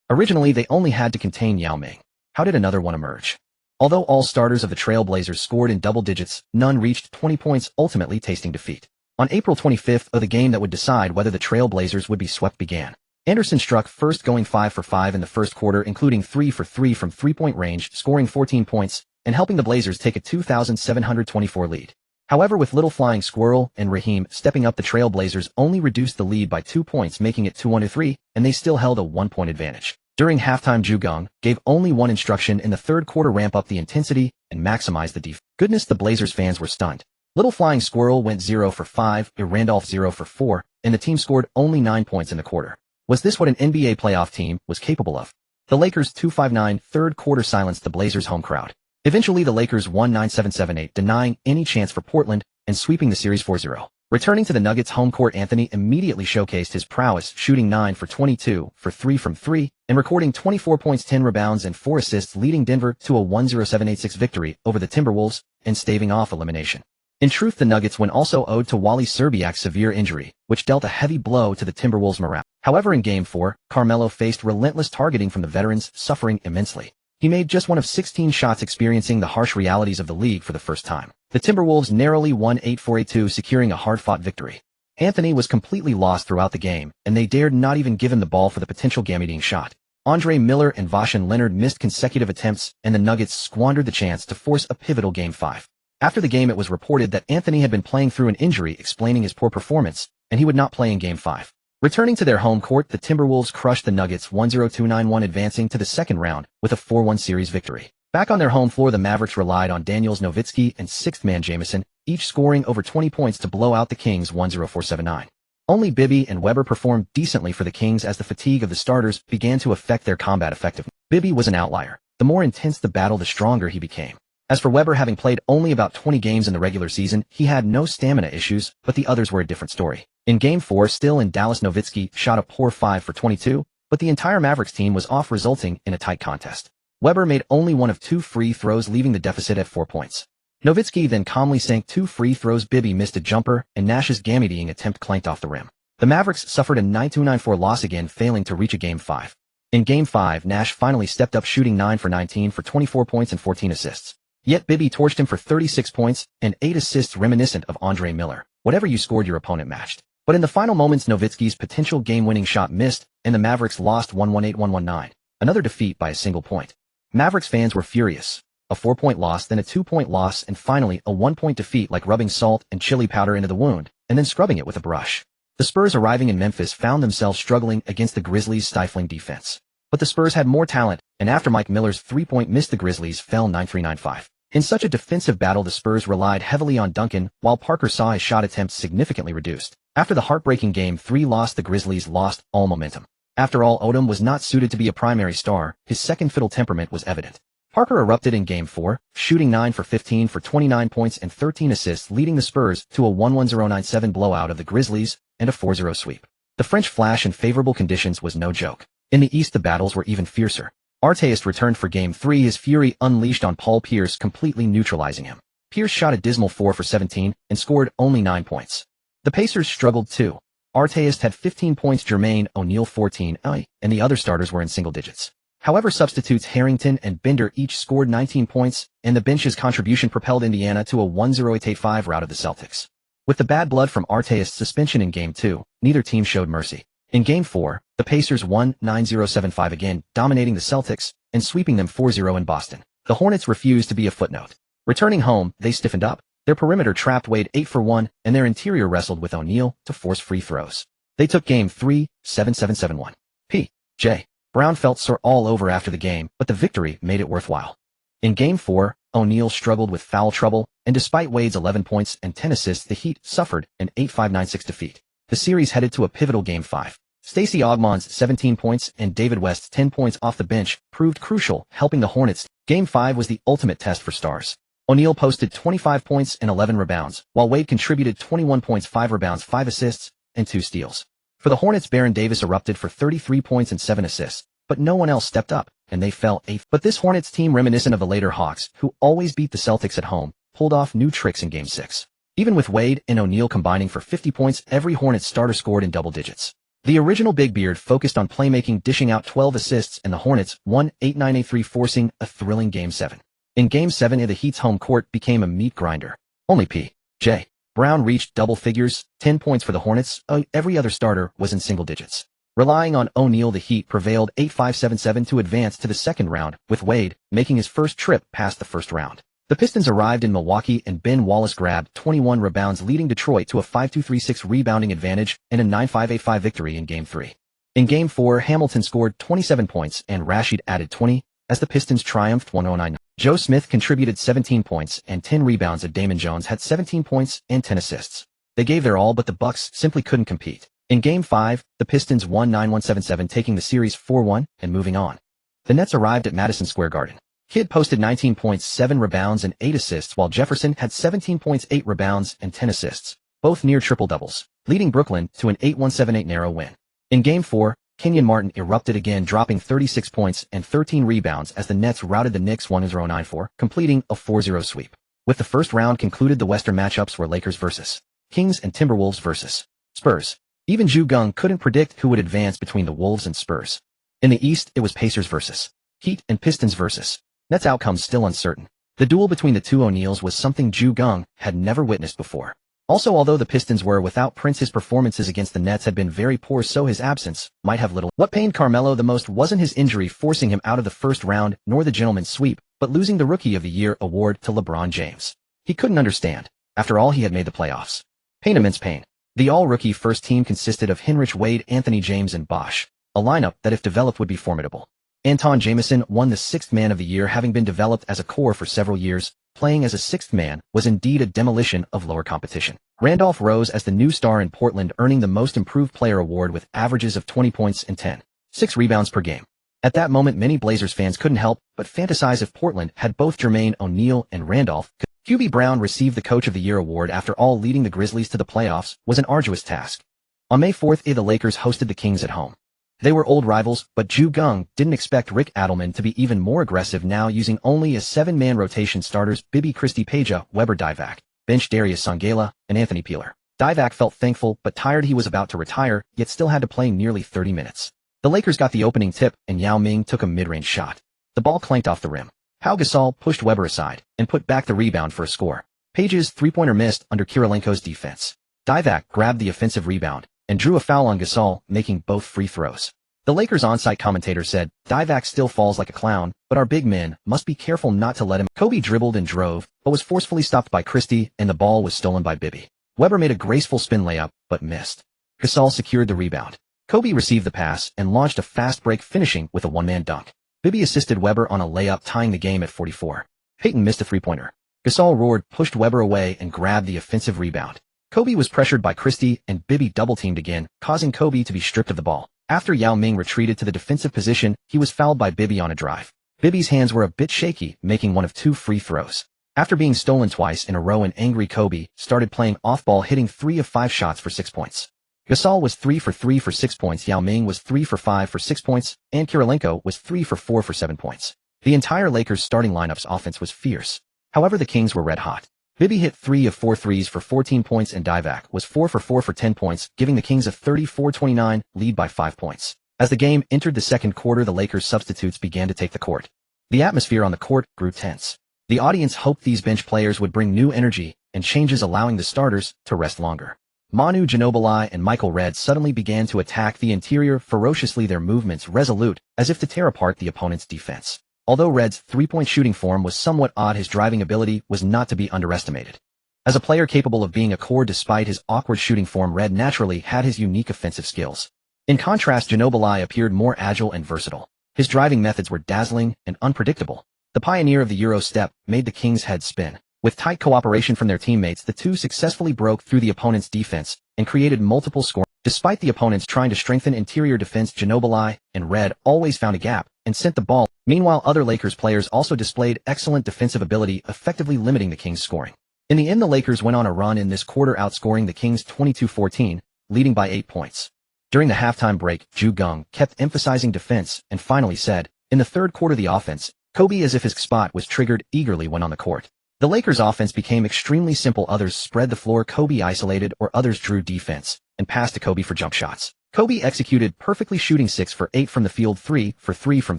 Originally, they only had to contain Yao Ming. How did another one emerge? Although all starters of the Trail Blazers scored in double digits, none reached 20 points, ultimately tasting defeat. On April 25th, the game that would decide whether the Trail Blazers would be swept began. Anderson struck first, going 5 for 5 in the first quarter, including 3 for 3 from three-point range, scoring 14 points, and helping the Blazers take a 2,724 lead. However, with Little Flying Squirrel and Raheem stepping up, the Trail Blazers only reduced the lead by 2 points, making it 2-3, and they still held a 1-point advantage. During halftime, Geng gave only one instruction in the third quarter: ramp up the intensity and maximize the defense. Goodness, the Blazers fans were stunned. Little Flying Squirrel went 0 for 5, Randolph 0 for 4, and the team scored only 9 points in the quarter. Was this what an NBA playoff team was capable of? The Lakers' 2-5-9 third quarter silenced the Blazers' home crowd. Eventually, the Lakers won 9-7-7-8, denying any chance for Portland and sweeping the series 4-0. Returning to the Nuggets' home court, Anthony immediately showcased his prowess, shooting 9 for 22 for 3 from 3 and recording 24 points, 10 rebounds, and 4 assists, leading Denver to a 107-86 victory over the Timberwolves and staving off elimination. In truth, the Nuggets win also owed to Wally Szczerbiak's severe injury, which dealt a heavy blow to the Timberwolves' morale. However, in Game 4, Carmelo faced relentless targeting from the veterans, suffering immensely. He made just one of 16 shots, experiencing the harsh realities of the league for the first time. The Timberwolves narrowly won 8-4-8-2, securing a hard-fought victory. Anthony was completely lost throughout the game, and they dared not even give him the ball for the potential game-eating shot. Andre Miller and Vashan Leonard missed consecutive attempts, and the Nuggets squandered the chance to force a pivotal Game 5. After the game, it was reported that Anthony had been playing through an injury, explaining his poor performance, and he would not play in Game 5. Returning to their home court, the Timberwolves crushed the Nuggets 1-0-2-9-1, advancing to the second round with a 4-1 series victory. Back on their home floor, the Mavericks relied on Daniels Nowitzki and sixth man Jamison, each scoring over 20 points to blow out the Kings 1-0-4-7-9. Only Bibby and Weber performed decently for the Kings as the fatigue of the starters began to affect their combat effectiveness. Bibby was an outlier. The more intense the battle, the stronger he became. As for Weber, having played only about 20 games in the regular season, he had no stamina issues, but the others were a different story. In Game 4, still in Dallas, Nowitzki shot a poor 5 for 22, but the entire Mavericks team was off, resulting in a tight contest. Weber made only one of 2 free throws, leaving the deficit at 4 points. Nowitzki then calmly sank 2 free throws. Bibby missed a jumper, and Nash's game-eating attempt clanked off the rim. The Mavericks suffered a 9-2-9-4 loss, again failing to reach a Game 5. In Game 5, Nash finally stepped up, shooting 9 for 19 for 24 points and 14 assists. Yet Bibby torched him for 36 points and 8 assists, reminiscent of Andre Miller. Whatever you scored, your opponent matched. But in the final moments, Nowitzki's potential game-winning shot missed, and the Mavericks lost 118-119, another defeat by a single point. Mavericks fans were furious. A 4-point loss, then a 2-point loss, and finally a 1-point defeat, like rubbing salt and chili powder into the wound, and then scrubbing it with a brush. The Spurs, arriving in Memphis, found themselves struggling against the Grizzlies' stifling defense. But the Spurs had more talent, and after Mike Miller's 3-point miss, the Grizzlies fell 9-3-9-5. In such a defensive battle, the Spurs relied heavily on Duncan, while Parker saw his shot attempts significantly reduced. After the heartbreaking Game 3 loss, the Grizzlies lost all momentum. After all, Odom was not suited to be a primary star. His second fiddle temperament was evident. Parker erupted in Game 4, shooting 9 for 15 for 29 points and 13 assists, leading the Spurs to a 110-97 blowout of the Grizzlies and a 4-0 sweep. The French flash in favorable conditions was no joke. In the East the battles were even fiercer. Artist returned for Game 3, his fury unleashed on Paul Pierce, completely neutralizing him. Pierce shot a dismal 4 for 17 and scored only 9 points. The Pacers struggled too. Artist had 15 points, Jermaine O'Neal 14, and the other starters were in single digits. However, substitutes Harrington and Bender each scored 19 points, and the bench's contribution propelled Indiana to a 1-0-8-5 rout of the Celtics. With the bad blood from Artist's suspension in Game 2, neither team showed mercy. In Game 4, the Pacers won 9-0-7-5 again, dominating the Celtics and sweeping them 4-0 in Boston. The Hornets refused to be a footnote. Returning home, they stiffened up. Their perimeter trapped Wade 8 for 1, and their interior wrestled with O'Neal to force free throws. They took Game 3, 7-7-7-1. P.J. Brown felt sore all over after the game, but the victory made it worthwhile. In Game 4, O'Neal struggled with foul trouble, and despite Wade's 11 points and 10 assists, the Heat suffered an 8-5-9-6 defeat. The series headed to a pivotal Game 5. Stacey Ogmon's 17 points and David West's 10 points off the bench proved crucial, helping the Hornets. Game 5 was the ultimate test for stars. O'Neal posted 25 points and 11 rebounds, while Wade contributed 21 points, 5 rebounds, 5 assists, and 2 steals. For the Hornets, Baron Davis erupted for 33 points and 7 assists, but no one else stepped up, and they fell 8th. But this Hornets team, reminiscent of the later Hawks, who always beat the Celtics at home, pulled off new tricks in Game 6. Even with Wade and O'Neal combining for 50 points, every Hornets starter scored in double digits. The original Big Beard focused on playmaking, dishing out 12 assists, and the Hornets won 8-9-8-3, forcing a thrilling Game 7. In Game 7, the Heat's home court became a meat grinder. Only P.J. Brown reached double figures, 10 points for the Hornets. Every other starter was in single digits. Relying on O'Neal, the Heat prevailed 8-5-7-7 to advance to the second round, with Wade making his first trip past the first round. The Pistons arrived in Milwaukee and Ben Wallace grabbed 21 rebounds, leading Detroit to a 5-2-3-6 rebounding advantage and a 9-5-8-5 victory in Game 3. In Game 4, Hamilton scored 27 points and Rashid added 20 as the Pistons triumphed 109. Joe Smith contributed 17 points and 10 rebounds, and Damon Jones had 17 points and 10 assists. They gave their all, but the Bucks simply couldn't compete. In Game 5, the Pistons won 9-1-7-7, taking the series 4-1 and moving on. The Nets arrived at Madison Square Garden. Kidd posted 19 points, 7 rebounds, and 8 assists, while Jefferson had 17 points, 8 rebounds, and 10 assists, both near triple-doubles, leading Brooklyn to an 8-1-7-8 narrow win. In Game 4, Kenyon Martin erupted again, dropping 36 points and 13 rebounds as the Nets routed the Knicks 1-0-9-4, completing a 4-0 sweep. With the first round concluded, the Western matchups were Lakers vs. Kings and Timberwolves vs. Spurs. Even Geng couldn't predict who would advance between the Wolves and Spurs. In the East, it was Pacers vs. Heat and Pistons vs. Nets, outcomes still uncertain. The duel between the two O'Neals was something Geng had never witnessed before. Also, although the Pistons were without Prince, his performances against the Nets had been very poor, so his absence might have little. What pained Carmelo the most wasn't his injury forcing him out of the first round, nor the gentleman's sweep, but losing the Rookie of the Year award to LeBron James. He couldn't understand. After all, he had made the playoffs. Pain, immense pain. The all-rookie first team consisted of Hinrich, Wade, Anthony James, and Bosh, a lineup that if developed would be formidable. Anton Jamison won the Sixth Man of the Year, having been developed as a core for several years. Playing as a sixth man was indeed a demolition of lower competition. Randolph rose as the new star in Portland, earning the Most Improved Player award with averages of 20 points and 10.6 rebounds per game. At that moment, many Blazers fans couldn't help but fantasize if Portland had both Jermaine O'Neal and Randolph. QB Brown received the Coach of the Year award. After all, leading the Grizzlies to the playoffs was an arduous task. On May 4th, the Lakers hosted the Kings at home. They were old rivals, but Geng didn't expect Rick Adelman to be even more aggressive, now using only a 7-man rotation. Starters Bibby, Christie, Peja, Weber, Divac, bench Darius Sangela, and Anthony Peeler. Divac felt thankful but tired. He was about to retire, yet still had to play nearly 30 minutes. The Lakers got the opening tip, and Yao Ming took a mid-range shot. The ball clanked off the rim. Pau Gasol pushed Weber aside and put back the rebound for a score. Page's three-pointer missed under Kirilenko's defense. Divac grabbed the offensive rebound and drew a foul on Gasol, making both free throws. The Lakers' on-site commentator said, "Divac still falls like a clown, but our big men must be careful not to let him." Kobe dribbled and drove, but was forcefully stopped by Christie, and the ball was stolen by Bibby. Weber made a graceful spin layup, but missed. Gasol secured the rebound. Kobe received the pass and launched a fast break, finishing with a one-man dunk. Bibby assisted Weber on a layup, tying the game at 44. Payton missed a three-pointer. Gasol roared, pushed Weber away, and grabbed the offensive rebound. Kobe was pressured by Christie, and Bibby double-teamed again, causing Kobe to be stripped of the ball. After Yao Ming retreated to the defensive position, he was fouled by Bibby on a drive. Bibby's hands were a bit shaky, making one of 2 free throws. After being stolen twice in a row, an angry Kobe started playing off-ball, hitting 3 of 5 shots for 6 points. Gasol was 3 for 3 for 6 points, Yao Ming was 3 for 5 for 6 points, and Kirilenko was 3 for 4 for 7 points. The entire Lakers starting lineup's offense was fierce. However, the Kings were red hot. Bibby hit 3 of 4 threes for 14 points and Divac was 4 for 4 for 10 points, giving the Kings a 34-29 lead by 5 points. As the game entered the second quarter, the Lakers substitutes began to take the court. The atmosphere on the court grew tense. The audience hoped these bench players would bring new energy and changes, allowing the starters to rest longer. Manu Ginobili and Michael Redd suddenly began to attack the interior ferociously, their movements resolute, as if to tear apart the opponent's defense. Although Redd's three-point shooting form was somewhat odd, his driving ability was not to be underestimated. As a player capable of being a core despite his awkward shooting form, Redd naturally had his unique offensive skills. In contrast, Ginobili appeared more agile and versatile. His driving methods were dazzling and unpredictable. The pioneer of the Euro step made the Kings' head spin. With tight cooperation from their teammates, the two successfully broke through the opponent's defense and created multiple scores. Despite the opponents trying to strengthen interior defense, Ginobili and Redd always found a gap and sent the ball. Meanwhile, other Lakers players also displayed excellent defensive ability, effectively limiting the Kings' scoring. In the end, the Lakers went on a run in this quarter, outscoring the Kings 22-14, leading by 8 points. During the halftime break, Geng kept emphasizing defense and finally said, in the third quarter, the offense, Kobe, as if his spot was triggered, eagerly went on the court. The Lakers' offense became extremely simple. Others spread the floor, Kobe isolated, or others drew defense and passed to Kobe for jump shots. Kobe executed perfectly, shooting 6 for 8 from the field, 3 for 3 from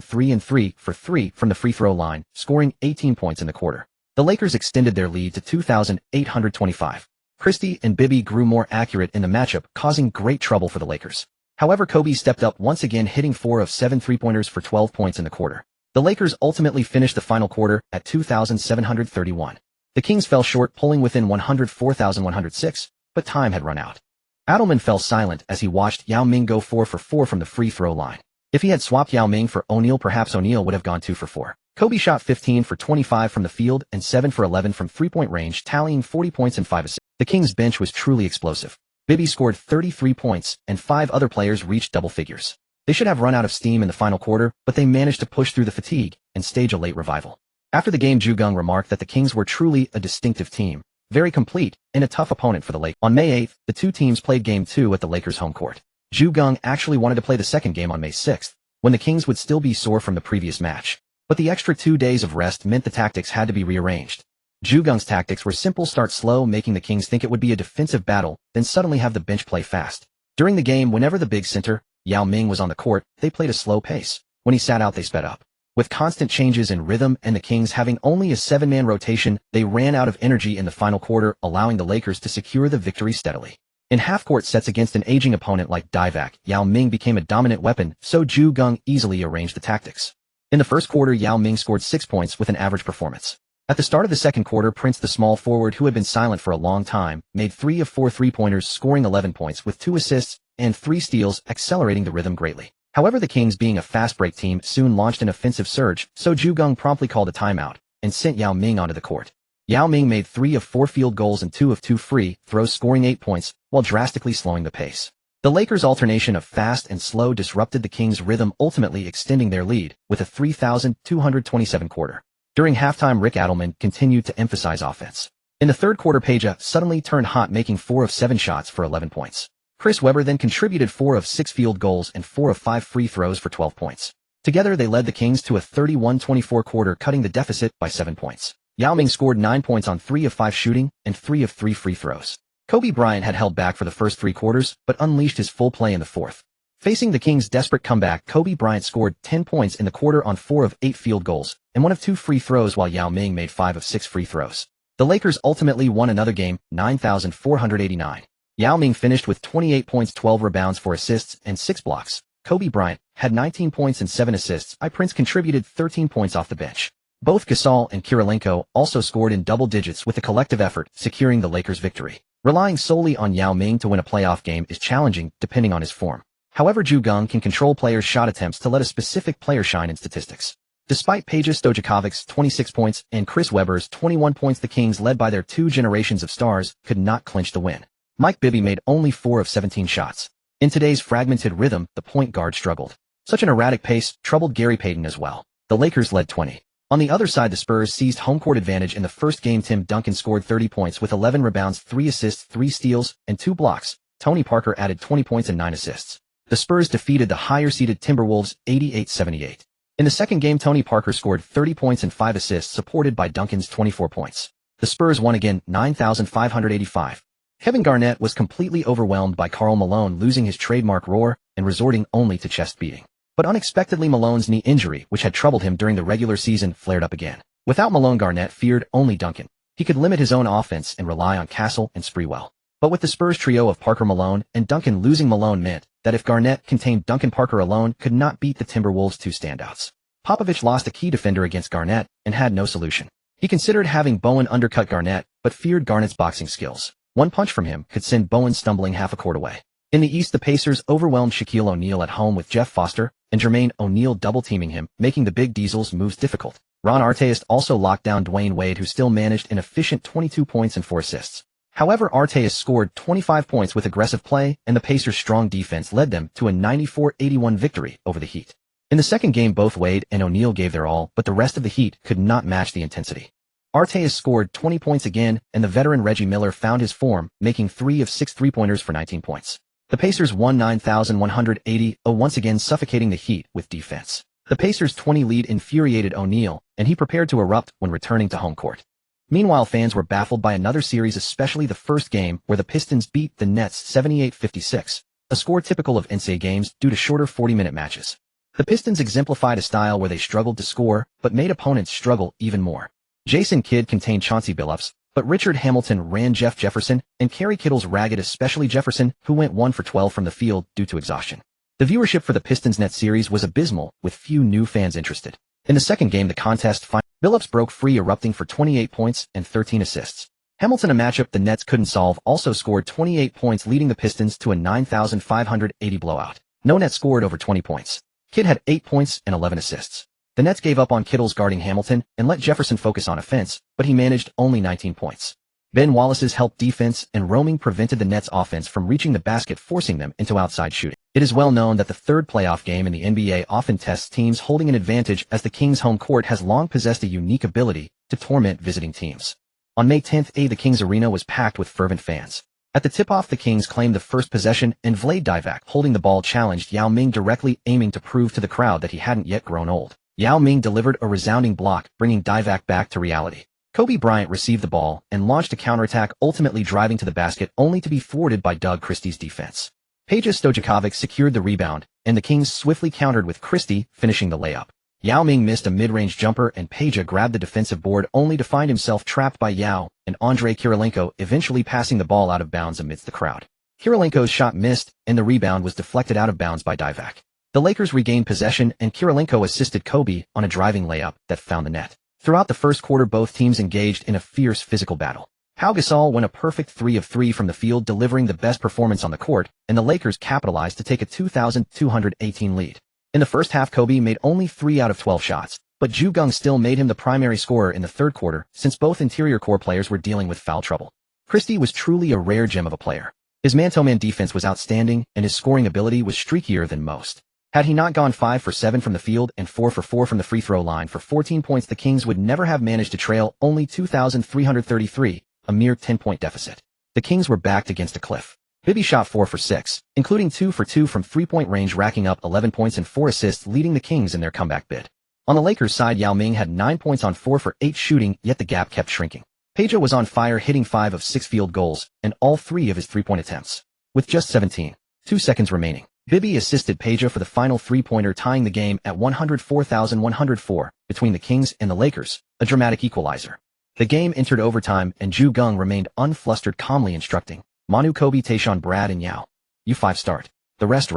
3 and 3 for 3 from the free throw line, scoring 18 points in the quarter. The Lakers extended their lead to 2,825. Christie and Bibby grew more accurate in the matchup, causing great trouble for the Lakers. However, Kobe stepped up once again, hitting 4 of 7 three-pointers for 12 points in the quarter. The Lakers ultimately finished the final quarter at 2,731. The Kings fell short, pulling within 104,106, but time had run out. Adelman fell silent as he watched Yao Ming go 4 for 4 from the free throw line. If he had swapped Yao Ming for O'Neal, perhaps O'Neal would have gone 2 for 4. Kobe shot 15 for 25 from the field and 7 for 11 from three-point range, tallying 40 points and 5 assists. The Kings' bench was truly explosive. Bibby scored 33 points, and 5 other players reached double figures. They should have run out of steam in the final quarter, but they managed to push through the fatigue and stage a late revival. After the game, Geng remarked that the Kings were truly a distinctive team, very complete, and a tough opponent for the Lakers. On May 8th, the two teams played Game 2 at the Lakers' home court. Geng actually wanted to play the second game on May 6th, when the Kings would still be sore from the previous match. But the extra 2 days of rest meant the tactics had to be rearranged. Geng's tactics were simple: start slow, making the Kings think it would be a defensive battle, then suddenly have the bench play fast. During the game, whenever the big center, Yao Ming, was on the court, they played a slow pace. When he sat out, they sped up. With constant changes in rhythm and the Kings having only a 7-man rotation, they ran out of energy in the final quarter, allowing the Lakers to secure the victory steadily. In half-court sets against an aging opponent like Divac, Yao Ming became a dominant weapon, so Geng easily arranged the tactics. In the first quarter, Yao Ming scored 6 points with an average performance. At the start of the second quarter, Prince, the small forward who had been silent for a long time, made 3 of 4 three-pointers, scoring 11 points with 2 assists and 3 steals, accelerating the rhythm greatly. However, the Kings, being a fast-break team, soon launched an offensive surge, so Geng promptly called a timeout and sent Yao Ming onto the court. Yao Ming made 3 of 4 field goals and 2 of 2 free throws, scoring 8 points, while drastically slowing the pace. The Lakers' alternation of fast and slow disrupted the Kings' rhythm, ultimately extending their lead with a 3,227 quarter. During halftime, Rick Adelman continued to emphasize offense. In the third quarter, Peja suddenly turned hot, making 4 of 7 shots for 11 points. Chris Webber then contributed 4 of 6 field goals and 4 of 5 free throws for 12 points. Together, they led the Kings to a 31-24 quarter, cutting the deficit by 7 points. Yao Ming scored 9 points on 3 of 5 shooting and 3 of 3 free throws. Kobe Bryant had held back for the first 3 quarters, but unleashed his full play in the fourth. Facing the Kings' desperate comeback, Kobe Bryant scored 10 points in the quarter on 4 of 8 field goals and 1 of 2 free throws, while Yao Ming made 5 of 6 free throws. The Lakers ultimately won another game, 9,489. Yao Ming finished with 28 points, 12 rebounds, 4 assists, and 6 blocks. Kobe Bryant had 19 points and 7 assists. Prince contributed 13 points off the bench. Both Gasol and Kirilenko also scored in double digits, with a collective effort securing the Lakers' victory. Relying solely on Yao Ming to win a playoff game is challenging, depending on his form. However, Geng can control players' shot attempts to let a specific player shine in statistics. Despite Peja Stojakovic's 26 points and Chris Webber's 21 points, the Kings, led by their 2 generations of stars, could not clinch the win. Mike Bibby made only 4 of 17 shots. In today's fragmented rhythm, the point guard struggled. Such an erratic pace troubled Gary Payton as well. The Lakers led 20. On the other side, the Spurs seized home court advantage in the first game. Tim Duncan scored 30 points with 11 rebounds, 3 assists, 3 steals, and 2 blocks, Tony Parker added 20 points and 9 assists. The Spurs defeated the higher-seeded Timberwolves 88-78. In the second game, Tony Parker scored 30 points and 5 assists, supported by Duncan's 24 points. The Spurs won again 9,585. Kevin Garnett was completely overwhelmed by Karl Malone losing his trademark roar and resorting only to chest beating. But unexpectedly, Malone's knee injury, which had troubled him during the regular season, flared up again. Without Malone, Garnett feared only Duncan. He could limit his own offense and rely on Castle and Sprewell. But with the Spurs trio of Parker, Malone, and Duncan, losing Malone meant that if Garnett contained Duncan, Parker alone could not beat the Timberwolves' two standouts. Popovich lost a key defender against Garnett and had no solution. He considered having Bowen undercut Garnett, but feared Garnett's boxing skills. One punch from him could send Bowen stumbling half a court away. In the East, the Pacers overwhelmed Shaquille O'Neal at home with Jeff Foster and Jermaine O'Neal double-teaming him, making the Big Diesel's moves difficult. Ron Artest also locked down Dwayne Wade, who still managed an efficient 22 points and 4 assists. However, Artest scored 25 points with aggressive play, and the Pacers' strong defense led them to a 94-81 victory over the Heat. In the second game, both Wade and O'Neal gave their all, but the rest of the Heat could not match the intensity. Artest scored 20 points again, and the veteran Reggie Miller found his form, making 3 of 6 three-pointers for 19 points. The Pacers won 9,180, once again suffocating the Heat with defense. The Pacers' 20 lead infuriated O'Neal, and he prepared to erupt when returning to home court. Meanwhile, fans were baffled by another series, especially the first game, where the Pistons beat the Nets 78-56, a score typical of NCAA games due to shorter 40-minute matches. The Pistons exemplified a style where they struggled to score, but made opponents struggle even more. Jason Kidd contained Chauncey Billups, but Richard Hamilton ran Jeff Jefferson, and Kerry Kittles ragged especially Jefferson, who went 1 for 12 from the field due to exhaustion. The viewership for the Pistons-Nets series was abysmal, with few new fans interested. In the second game, the contest finally, Billups broke free, erupting for 28 points and 13 assists. Hamilton, a matchup the Nets couldn't solve, also scored 28 points, leading the Pistons to a 9,580 blowout. No net scored over 20 points. Kidd had 8 points and 11 assists. The Nets gave up on Kittles guarding Hamilton and let Jefferson focus on offense, but he managed only 19 points. Ben Wallace's help defense and roaming prevented the Nets' offense from reaching the basket, forcing them into outside shooting. It is well known that the third playoff game in the NBA often tests teams holding an advantage, as the Kings' home court has long possessed a unique ability to torment visiting teams. On May 10th, the Kings arena was packed with fervent fans. At the tip-off, the Kings claimed the first possession, and Vlade Divac, holding the ball, challenged Yao Ming directly, aiming to prove to the crowd that he hadn't yet grown old. Yao Ming delivered a resounding block, bringing Divac back to reality. Kobe Bryant received the ball and launched a counterattack, ultimately driving to the basket, only to be thwarted by Doug Christie's defense. Peja Stojakovic secured the rebound, and the Kings swiftly countered with Christie finishing the layup. Yao Ming missed a mid-range jumper, and Peja grabbed the defensive board, only to find himself trapped by Yao and Andrei Kirilenko, eventually passing the ball out of bounds amidst the crowd. Kirilenko's shot missed, and the rebound was deflected out of bounds by Divac. The Lakers regained possession, and Kirilenko assisted Kobe on a driving layup that found the net. Throughout the first quarter, both teams engaged in a fierce physical battle. Pau Gasol went a perfect 3 of 3 from the field, delivering the best performance on the court, and the Lakers capitalized to take a 2,218 lead. In the first half, Kobe made only 3 out of 12 shots, but Geng still made him the primary scorer in the third quarter, since both interior core players were dealing with foul trouble. Christie was truly a rare gem of a player. His man-to-man defense was outstanding, and his scoring ability was streakier than most. Had he not gone 5 for 7 from the field and 4 for 4 from the free throw line for 14 points, the Kings would never have managed to trail only 2,333, a mere 10-point deficit. The Kings were backed against a cliff. Bibby shot 4 for 6, including 2 for 2 from three-point range, racking up 11 points and 4 assists, leading the Kings in their comeback bid. On the Lakers' side, Yao Ming had 9 points on 4 for 8 shooting, yet the gap kept shrinking. Peja was on fire, hitting 5 of 6 field goals and all 3 of his three-point attempts. With just 17.2 seconds remaining, Bibby assisted Peja for the final three-pointer, tying the game at 104,104 between the Kings and the Lakers, a dramatic equalizer. The game entered overtime, and Geng remained unflustered, calmly instructing Manu, Kobe, Tayshaun, Brad, and Yao. "You 5 start. The rest.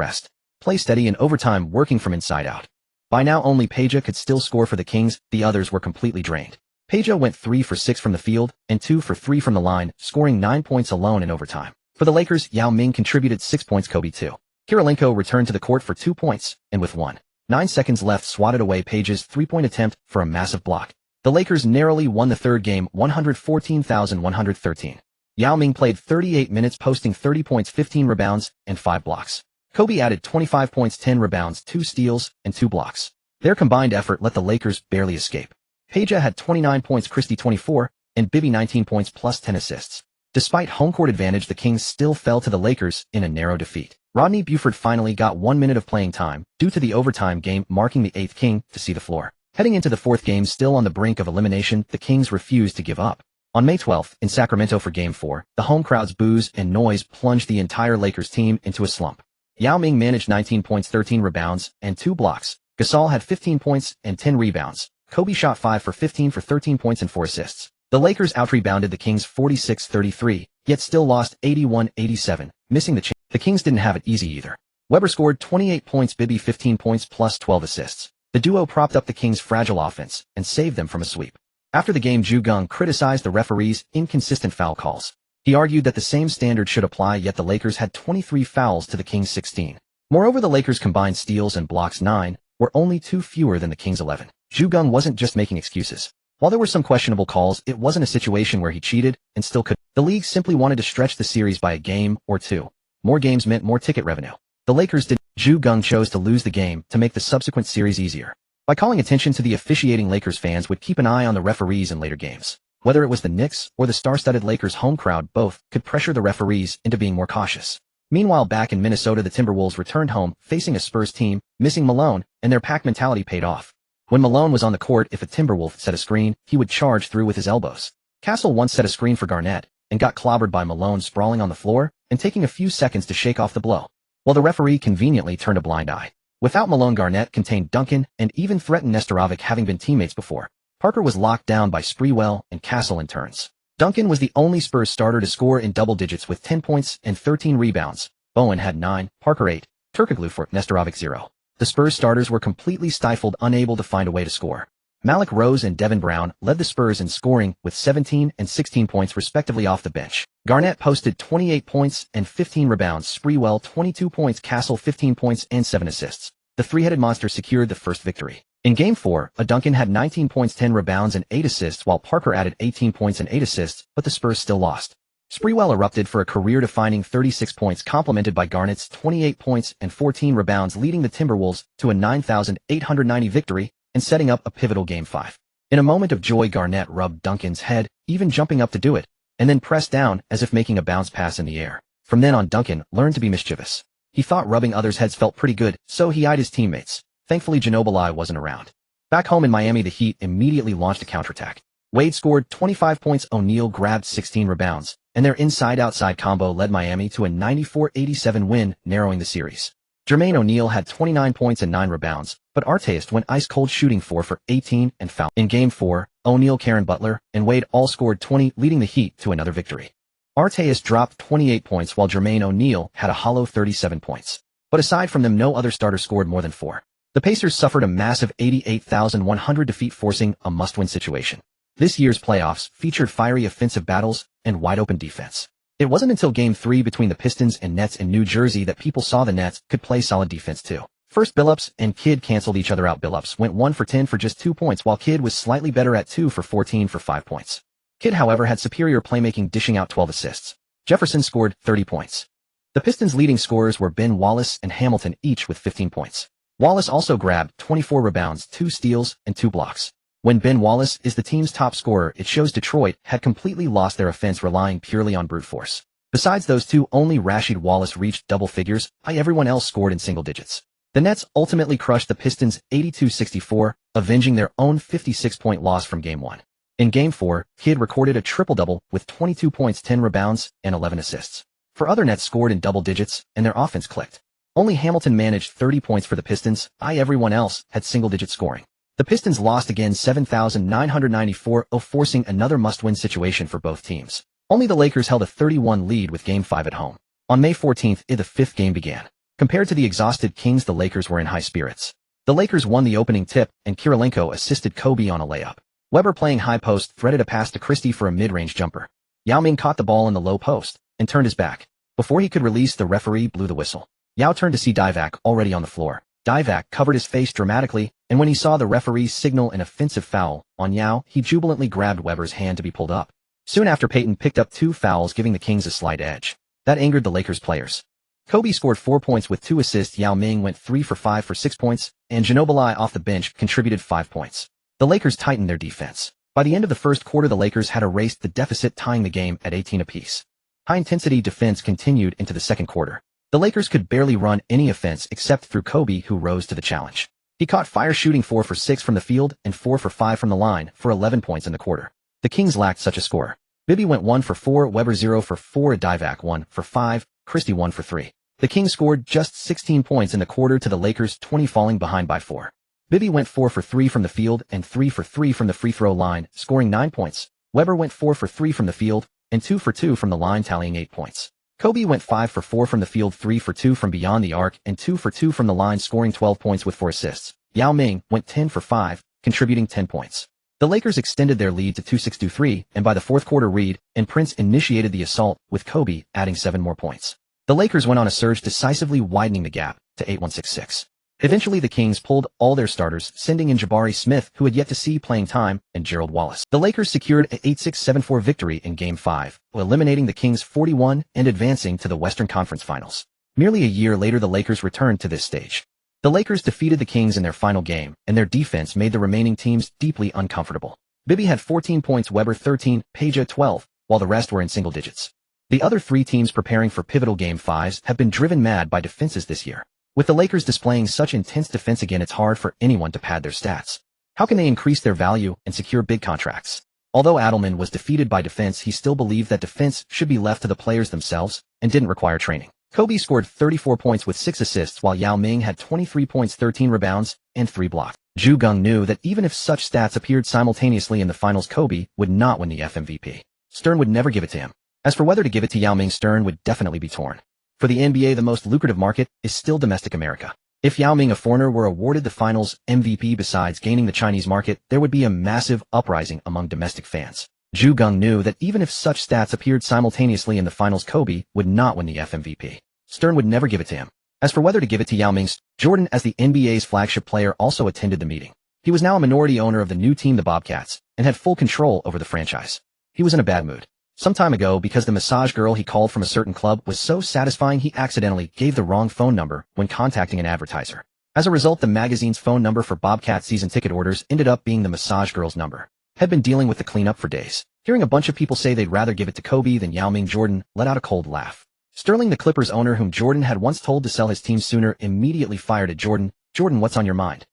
Play steady." In overtime, working from inside out. By now, only Peja could still score for the Kings. The others were completely drained. Peja went 3 for 6 from the field and 2 for 3 from the line, scoring 9 points alone in overtime. For the Lakers, Yao Ming contributed 6 points, Kobe 2. Kirilenko returned to the court for 2 points, and with 1.9 seconds left, swatted away Peja's three-point attempt for a massive block. The Lakers narrowly won the third game, 114,113. Yao Ming played 38 minutes, posting 30 points, 15 rebounds, and 5 blocks. Kobe added 25 points, 10 rebounds, 2 steals, and 2 blocks. Their combined effort let the Lakers barely escape. Peja had 29 points, Christie 24, and Bibby 19 points plus 10 assists. Despite home court advantage, the Kings still fell to the Lakers in a narrow defeat. Rodney Buford finally got 1 minute of playing time due to the overtime game, marking the 8th King to see the floor. Heading into the 4th game, still on the brink of elimination, the Kings refused to give up. On May 12th, in Sacramento for Game 4, the home crowd's boos and noise plunged the entire Lakers team into a slump. Yao Ming managed 19 points, 13 rebounds, and 2 blocks. Gasol had 15 points and 10 rebounds. Kobe shot 5 for 15 for 13 points and 4 assists. The Lakers out-rebounded the Kings 46-33, yet still lost 81-87, missing the chance. The Kings didn't have it easy either. Weber scored 28 points, Bibby 15 points plus 12 assists. The duo propped up the Kings' fragile offense and saved them from a sweep. After the game, Geng criticized the referees' inconsistent foul calls. He argued that the same standard should apply, yet the Lakers had 23 fouls to the Kings' 16. Moreover, the Lakers' combined steals and blocks 9 were only 2 fewer than the Kings' 11. Geng wasn't just making excuses. While there were some questionable calls, it wasn't a situation where he cheated and still could. The league simply wanted to stretch the series by a game or 2. More games meant more ticket revenue. The Lakers did. Geng chose to lose the game to make the subsequent series easier. By calling attention to the officiating, Lakers fans would keep an eye on the referees in later games. Whether it was the Knicks or the star-studded Lakers home crowd, both could pressure the referees into being more cautious. Meanwhile, back in Minnesota, the Timberwolves returned home, facing a Spurs team, missing Malone, and their pack mentality paid off. When Malone was on the court, if a Timberwolf set a screen, he would charge through with his elbows. Castle once set a screen for Garnett and got clobbered by Malone sprawling on the floor and taking a few seconds to shake off the blow, while the referee conveniently turned a blind eye. Without Malone, Garnett contained Duncan and even threatened Nestorovic, having been teammates before. Parker was locked down by Sprewell and Castle in turns. Duncan was the only Spurs starter to score in double digits with 10 points and 13 rebounds. Bowen had 9, Parker 8, Turkoglu 4, Nestorovic 0. The Spurs starters were completely stifled, unable to find a way to score. Malik Rose and Devin Brown led the Spurs in scoring with 17 and 16 points respectively off the bench. Garnett posted 28 points and 15 rebounds, Sprewell 22 points, Castle 15 points and 7 assists. The three-headed monster secured the first victory. In Game 4, Duncan had 19 points, 10 rebounds, and 8 assists, while Parker added 18 points and 8 assists, but the Spurs still lost. Sprewell erupted for a career-defining 36 points, complemented by Garnett's 28 points and 14 rebounds, leading the Timberwolves to a 9,890 victory and setting up a pivotal Game 5. In a moment of joy, Garnett rubbed Duncan's head, even jumping up to do it, and then pressed down as if making a bounce pass in the air. From then on, Duncan learned to be mischievous. He thought rubbing others' heads felt pretty good, so he eyed his teammates. Thankfully, Ginobili wasn't around. Back home in Miami, the Heat immediately launched a counterattack. Wade scored 25 points, O'Neal grabbed 16 rebounds, and their inside-outside combo led Miami to a 94-87 win, narrowing the series. Jermaine O'Neal had 29 points and 9 rebounds, but Artest went ice-cold, shooting 4 for 18 and foul. In Game 4, O'Neal, Karen Butler, and Wade all scored 20, leading the Heat to another victory. Artest dropped 28 points while Jermaine O'Neal had a hollow 37 points. But aside from them, no other starter scored more than 4. The Pacers suffered a massive 88,100 defeat, forcing a must-win situation. This year's playoffs featured fiery offensive battles and wide-open defense. It wasn't until Game 3 between the Pistons and Nets in New Jersey that people saw the Nets could play solid defense too. First, Billups and Kidd canceled each other out. Billups went 1 for 10 for just 2 points, while Kidd was slightly better at 2 for 14 for 5 points. Kidd, however, had superior playmaking, dishing out 12 assists. Jefferson scored 30 points. The Pistons' leading scorers were Ben Wallace and Hamilton, each with 15 points. Wallace also grabbed 24 rebounds, 2 steals, and 2 blocks. When Ben Wallace is the team's top scorer, it shows Detroit had completely lost their offense, relying purely on brute force. Besides those two, only Rasheed Wallace reached double figures, everyone else scored in single digits. The Nets ultimately crushed the Pistons 82-64, avenging their own 56-point loss from Game 1. In Game 4, Kidd recorded a triple-double with 22 points, 10 rebounds, and 11 assists. 4 other Nets scored in double digits, and their offense clicked. Only Hamilton managed 30 points for the Pistons, everyone else had single-digit scoring. The Pistons lost again 7,994, forcing another must-win situation for both teams. Only the Lakers held a 31 lead with Game 5 at home. On May 14th, the 5th game began. Compared to the exhausted Kings, the Lakers were in high spirits. The Lakers won the opening tip, and Kirilenko assisted Kobe on a layup. Weber, playing high post, threaded a pass to Christie for a mid-range jumper. Yao Ming caught the ball in the low post and turned his back. Before he could release, the referee blew the whistle. Yao turned to see Divac already on the floor. Divac covered his face dramatically, and when he saw the referee signal an offensive foul on Yao, he jubilantly grabbed Weber's hand to be pulled up. Soon after, Payton picked up 2 fouls, giving the Kings a slight edge. That angered the Lakers players. Kobe scored 4 points with 2 assists, Yao Ming went 3 for 5 for 6 points, and Ginobili off the bench contributed 5 points. The Lakers tightened their defense. By the end of the first quarter, the Lakers had erased the deficit, tying the game at 18 apiece. High-intensity defense continued into the second quarter. The Lakers could barely run any offense except through Kobe, who rose to the challenge. He caught fire, shooting 4 for 6 from the field and 4 for 5 from the line for 11 points in the quarter. The Kings lacked such a scorer. Bibby went 1 for 4, Weber 0 for 4, Divac 1 for 5, Christie 1 for 3. The Kings scored just 16 points in the quarter to the Lakers' 20, falling behind by 4. Bibby went 4 for 3 from the field and 3 for 3 from the free throw line, scoring 9 points. Weber went 4 for 3 from the field and 2 for 2 from the line, tallying 8 points. Kobe went 5 for 4 from the field, 3 for 2 from beyond the arc, and 2 for 2 from the line, scoring 12 points with 4 assists. Yao Ming went 10 for 5, contributing 10 points. The Lakers extended their lead to 2-6-2-3, and by the fourth quarter, Reed and Prince initiated the assault, with Kobe adding 7 more points. The Lakers went on a surge, decisively widening the gap to 8-1-6-6. Eventually, the Kings pulled all their starters, sending in Jabari Smith, who had yet to see playing time, and Gerald Wallace. The Lakers secured an 8-6-7-4 victory in Game 5, eliminating the Kings 41 and advancing to the Western Conference Finals. Merely a year later, the Lakers returned to this stage. The Lakers defeated the Kings in their final game, and their defense made the remaining teams deeply uncomfortable. Bibby had 14 points, Weber 13, Peja 12, while the rest were in single digits. The other 3 teams preparing for pivotal Game 5s have been driven mad by defenses this year. With the Lakers displaying such intense defense again, it's hard for anyone to pad their stats. How can they increase their value and secure big contracts? Although Adelman was defeated by defense, he still believed that defense should be left to the players themselves and didn't require training. Kobe scored 34 points with 6 assists, while Yao Ming had 23 points, 13 rebounds, and 3 blocks. Geng knew that even if such stats appeared simultaneously in the finals, Kobe would not win the FMVP. Stern would never give it to him. As for whether to give it to Yao Ming, Stern would definitely be torn. For the NBA, the most lucrative market is still domestic America. If Yao Ming, a foreigner, were awarded the finals MVP besides gaining the Chinese market, there would be a massive uprising among domestic fans. Geng knew that even if such stats appeared simultaneously in the finals, Kobe would not win the FMVP. Stern would never give it to him. As for whether to give it to Yao Ming, Jordan, as the NBA's flagship player, also attended the meeting. He was now a minority owner of the new team, the Bobcats, and had full control over the franchise. He was in a bad mood. Some time ago, because the massage girl he called from a certain club was so satisfying, he accidentally gave the wrong phone number when contacting an advertiser. As a result, the magazine's phone number for Bobcat season ticket orders ended up being the massage girl's number. Had been dealing with the cleanup for days. Hearing a bunch of people say they'd rather give it to Kobe than Yao Ming, Jordan let out a cold laugh. Sterling, the Clippers owner, whom Jordan had once told to sell his team sooner, immediately fired at Jordan. Jordan, what's on your mind?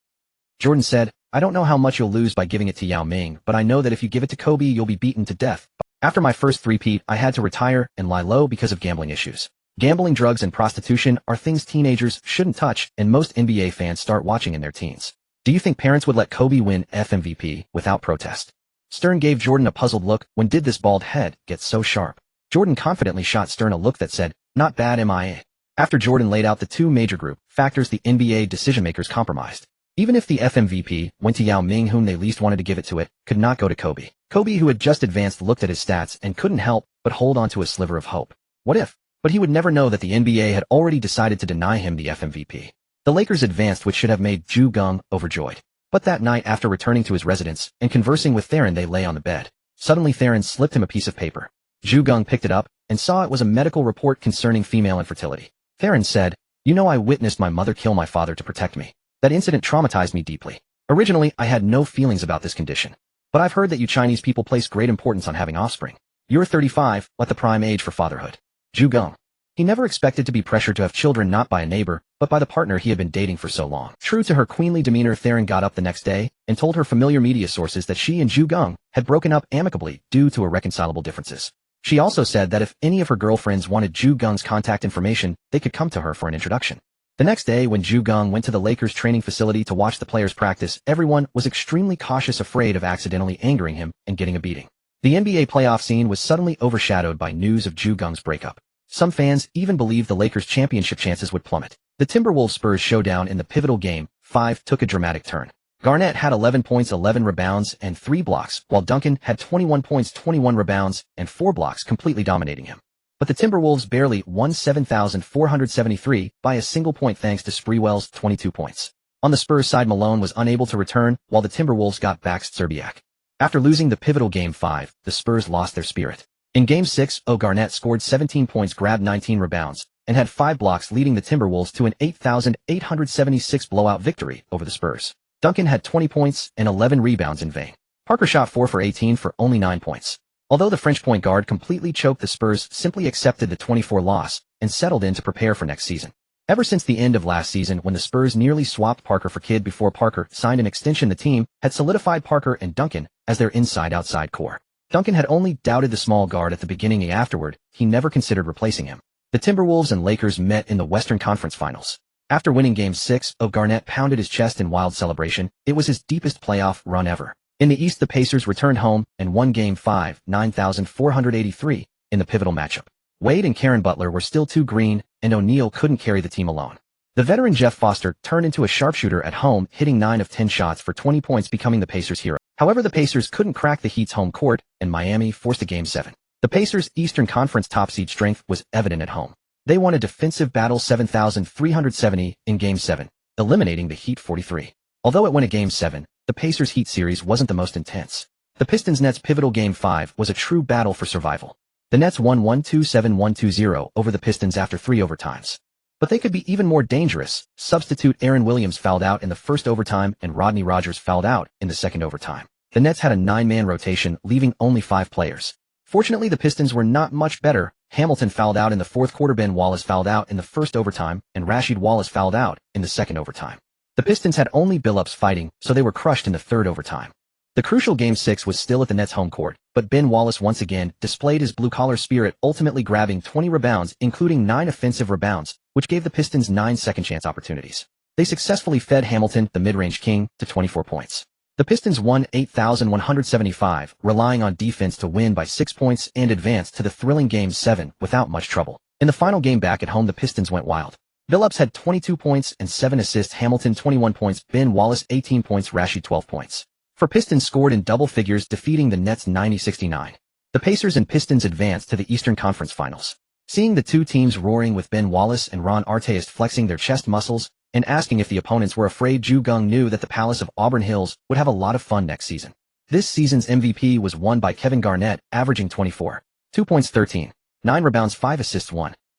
Jordan said, I don't know how much you'll lose by giving it to Yao Ming, but I know that if you give it to Kobe, you'll be beaten to death. After my first three-peat, I had to retire and lie low because of gambling issues. Gambling, drugs, and prostitution are things teenagers shouldn't touch, and most NBA fans start watching in their teens. Do you think parents would let Kobe win FMVP without protest? Stern gave Jordan a puzzled look. When did this bald head get so sharp? Jordan confidently shot Stern a look that said, not bad, MIA. After Jordan laid out the 2 major group factors the NBA decision-makers compromised. Even if the FMVP went to Yao Ming, whom they least wanted to give it to, it could not go to Kobe. Kobe, who had just advanced, looked at his stats and couldn't help but hold on to a sliver of hope. What if? But he would never know that the NBA had already decided to deny him the FMVP. The Lakers advanced, which should have made Geng overjoyed. But that night, after returning to his residence and conversing with Theron, they lay on the bed. Suddenly, Theron slipped him a piece of paper. Geng picked it up and saw it was a medical report concerning female infertility. Theron said, you know, I witnessed my mother kill my father to protect me. That incident traumatized me deeply. Originally, I had no feelings about this condition. But I've heard that you Chinese people place great importance on having offspring. You're 35, at the prime age for fatherhood. Geng. He never expected to be pressured to have children, not by a neighbor, but by the partner he had been dating for so long. True to her queenly demeanor, Theron got up the next day and told her familiar media sources that she and Geng had broken up amicably due to irreconcilable differences. She also said that if any of her girlfriends wanted Geng's contact information, they could come to her for an introduction. The next day, when Geng went to the Lakers training facility to watch the players practice, everyone was extremely cautious, afraid of accidentally angering him and getting a beating. The NBA playoff scene was suddenly overshadowed by news of Geng's breakup. Some fans even believed the Lakers' championship chances would plummet. The Timberwolves-Spurs showdown in the pivotal Game 5 took a dramatic turn. Garnett had 11 points, 11 rebounds, and 3 blocks, while Duncan had 21 points, 21 rebounds, and 4 blocks, completely dominating him. But the Timberwolves barely won 7,473 by a single point thanks to Sprewell's 22 points. On the Spurs side, Malone was unable to return, while the Timberwolves got back Szczerbiak. After losing the pivotal Game 5, the Spurs lost their spirit. In Game 6, Garnett scored 17 points, grabbed 19 rebounds, and had 5 blocks, leading the Timberwolves to an 8,876 blowout victory over the Spurs. Duncan had 20 points and 11 rebounds in vain. Parker shot 4 for 18 for only 9 points. Although the French point guard completely choked, the Spurs simply accepted the 24 loss and settled in to prepare for next season. Ever since the end of last season, when the Spurs nearly swapped Parker for Kidd before Parker signed an extension, the team had solidified Parker and Duncan as their inside-outside core. Duncan had only doubted the small guard at the beginning, and afterward, he never considered replacing him. The Timberwolves and Lakers met in the Western Conference Finals. After winning Game 6, Garnett pounded his chest in wild celebration. It was his deepest playoff run ever. In the East, the Pacers returned home and won Game 5, 9,483, in the pivotal matchup. Wade and Karen Butler were still too green, and O'Neal couldn't carry the team alone. The veteran Jeff Foster turned into a sharpshooter at home, hitting 9 of 10 shots for 20 points, becoming the Pacers' hero. However, the Pacers couldn't crack the Heat's home court, and Miami forced a Game 7. The Pacers' Eastern Conference top seed strength was evident at home. They won a defensive battle 7,370 in Game 7, eliminating the Heat 43. Although it went a Game 7, the Pacers-Heat series wasn't the most intense. The Pistons-Nets pivotal Game 5 was a true battle for survival. The Nets won 127-120 over the Pistons after 3 overtimes. But they could be even more dangerous. Substitute Aaron Williams fouled out in the first overtime and Rodney Rogers fouled out in the second overtime. The Nets had a 9-man rotation, leaving only 5 players. Fortunately, the Pistons were not much better. Hamilton fouled out in the fourth quarter, Ben Wallace fouled out in the first overtime, and Rasheed Wallace fouled out in the second overtime. The Pistons had only Billups fighting, so they were crushed in the third overtime. The crucial Game 6 was still at the Nets' home court, but Ben Wallace once again displayed his blue-collar spirit, ultimately grabbing 20 rebounds, including 9 offensive rebounds, which gave the Pistons 9 second-chance opportunities. They successfully fed Hamilton, the mid-range king, to 24 points. The Pistons won 8,175, relying on defense to win by 6 points and advance to the thrilling Game 7 without much trouble. In the final game back at home, the Pistons went wild. Billups had 22 points and 7 assists, Hamilton 21 points, Ben Wallace 18 points, Rasheed 12 points. For Pistons scored in double figures, defeating the Nets 90-69. The Pacers and Pistons advanced to the Eastern Conference Finals. Seeing the two teams roaring with Ben Wallace and Ron Artest flexing their chest muscles and asking if the opponents were afraid, Geng knew that the Palace of Auburn Hills would have a lot of fun next season. This season's MVP was won by Kevin Garnett, averaging 24, 2 points, 13, 9 rebounds, 5 assists,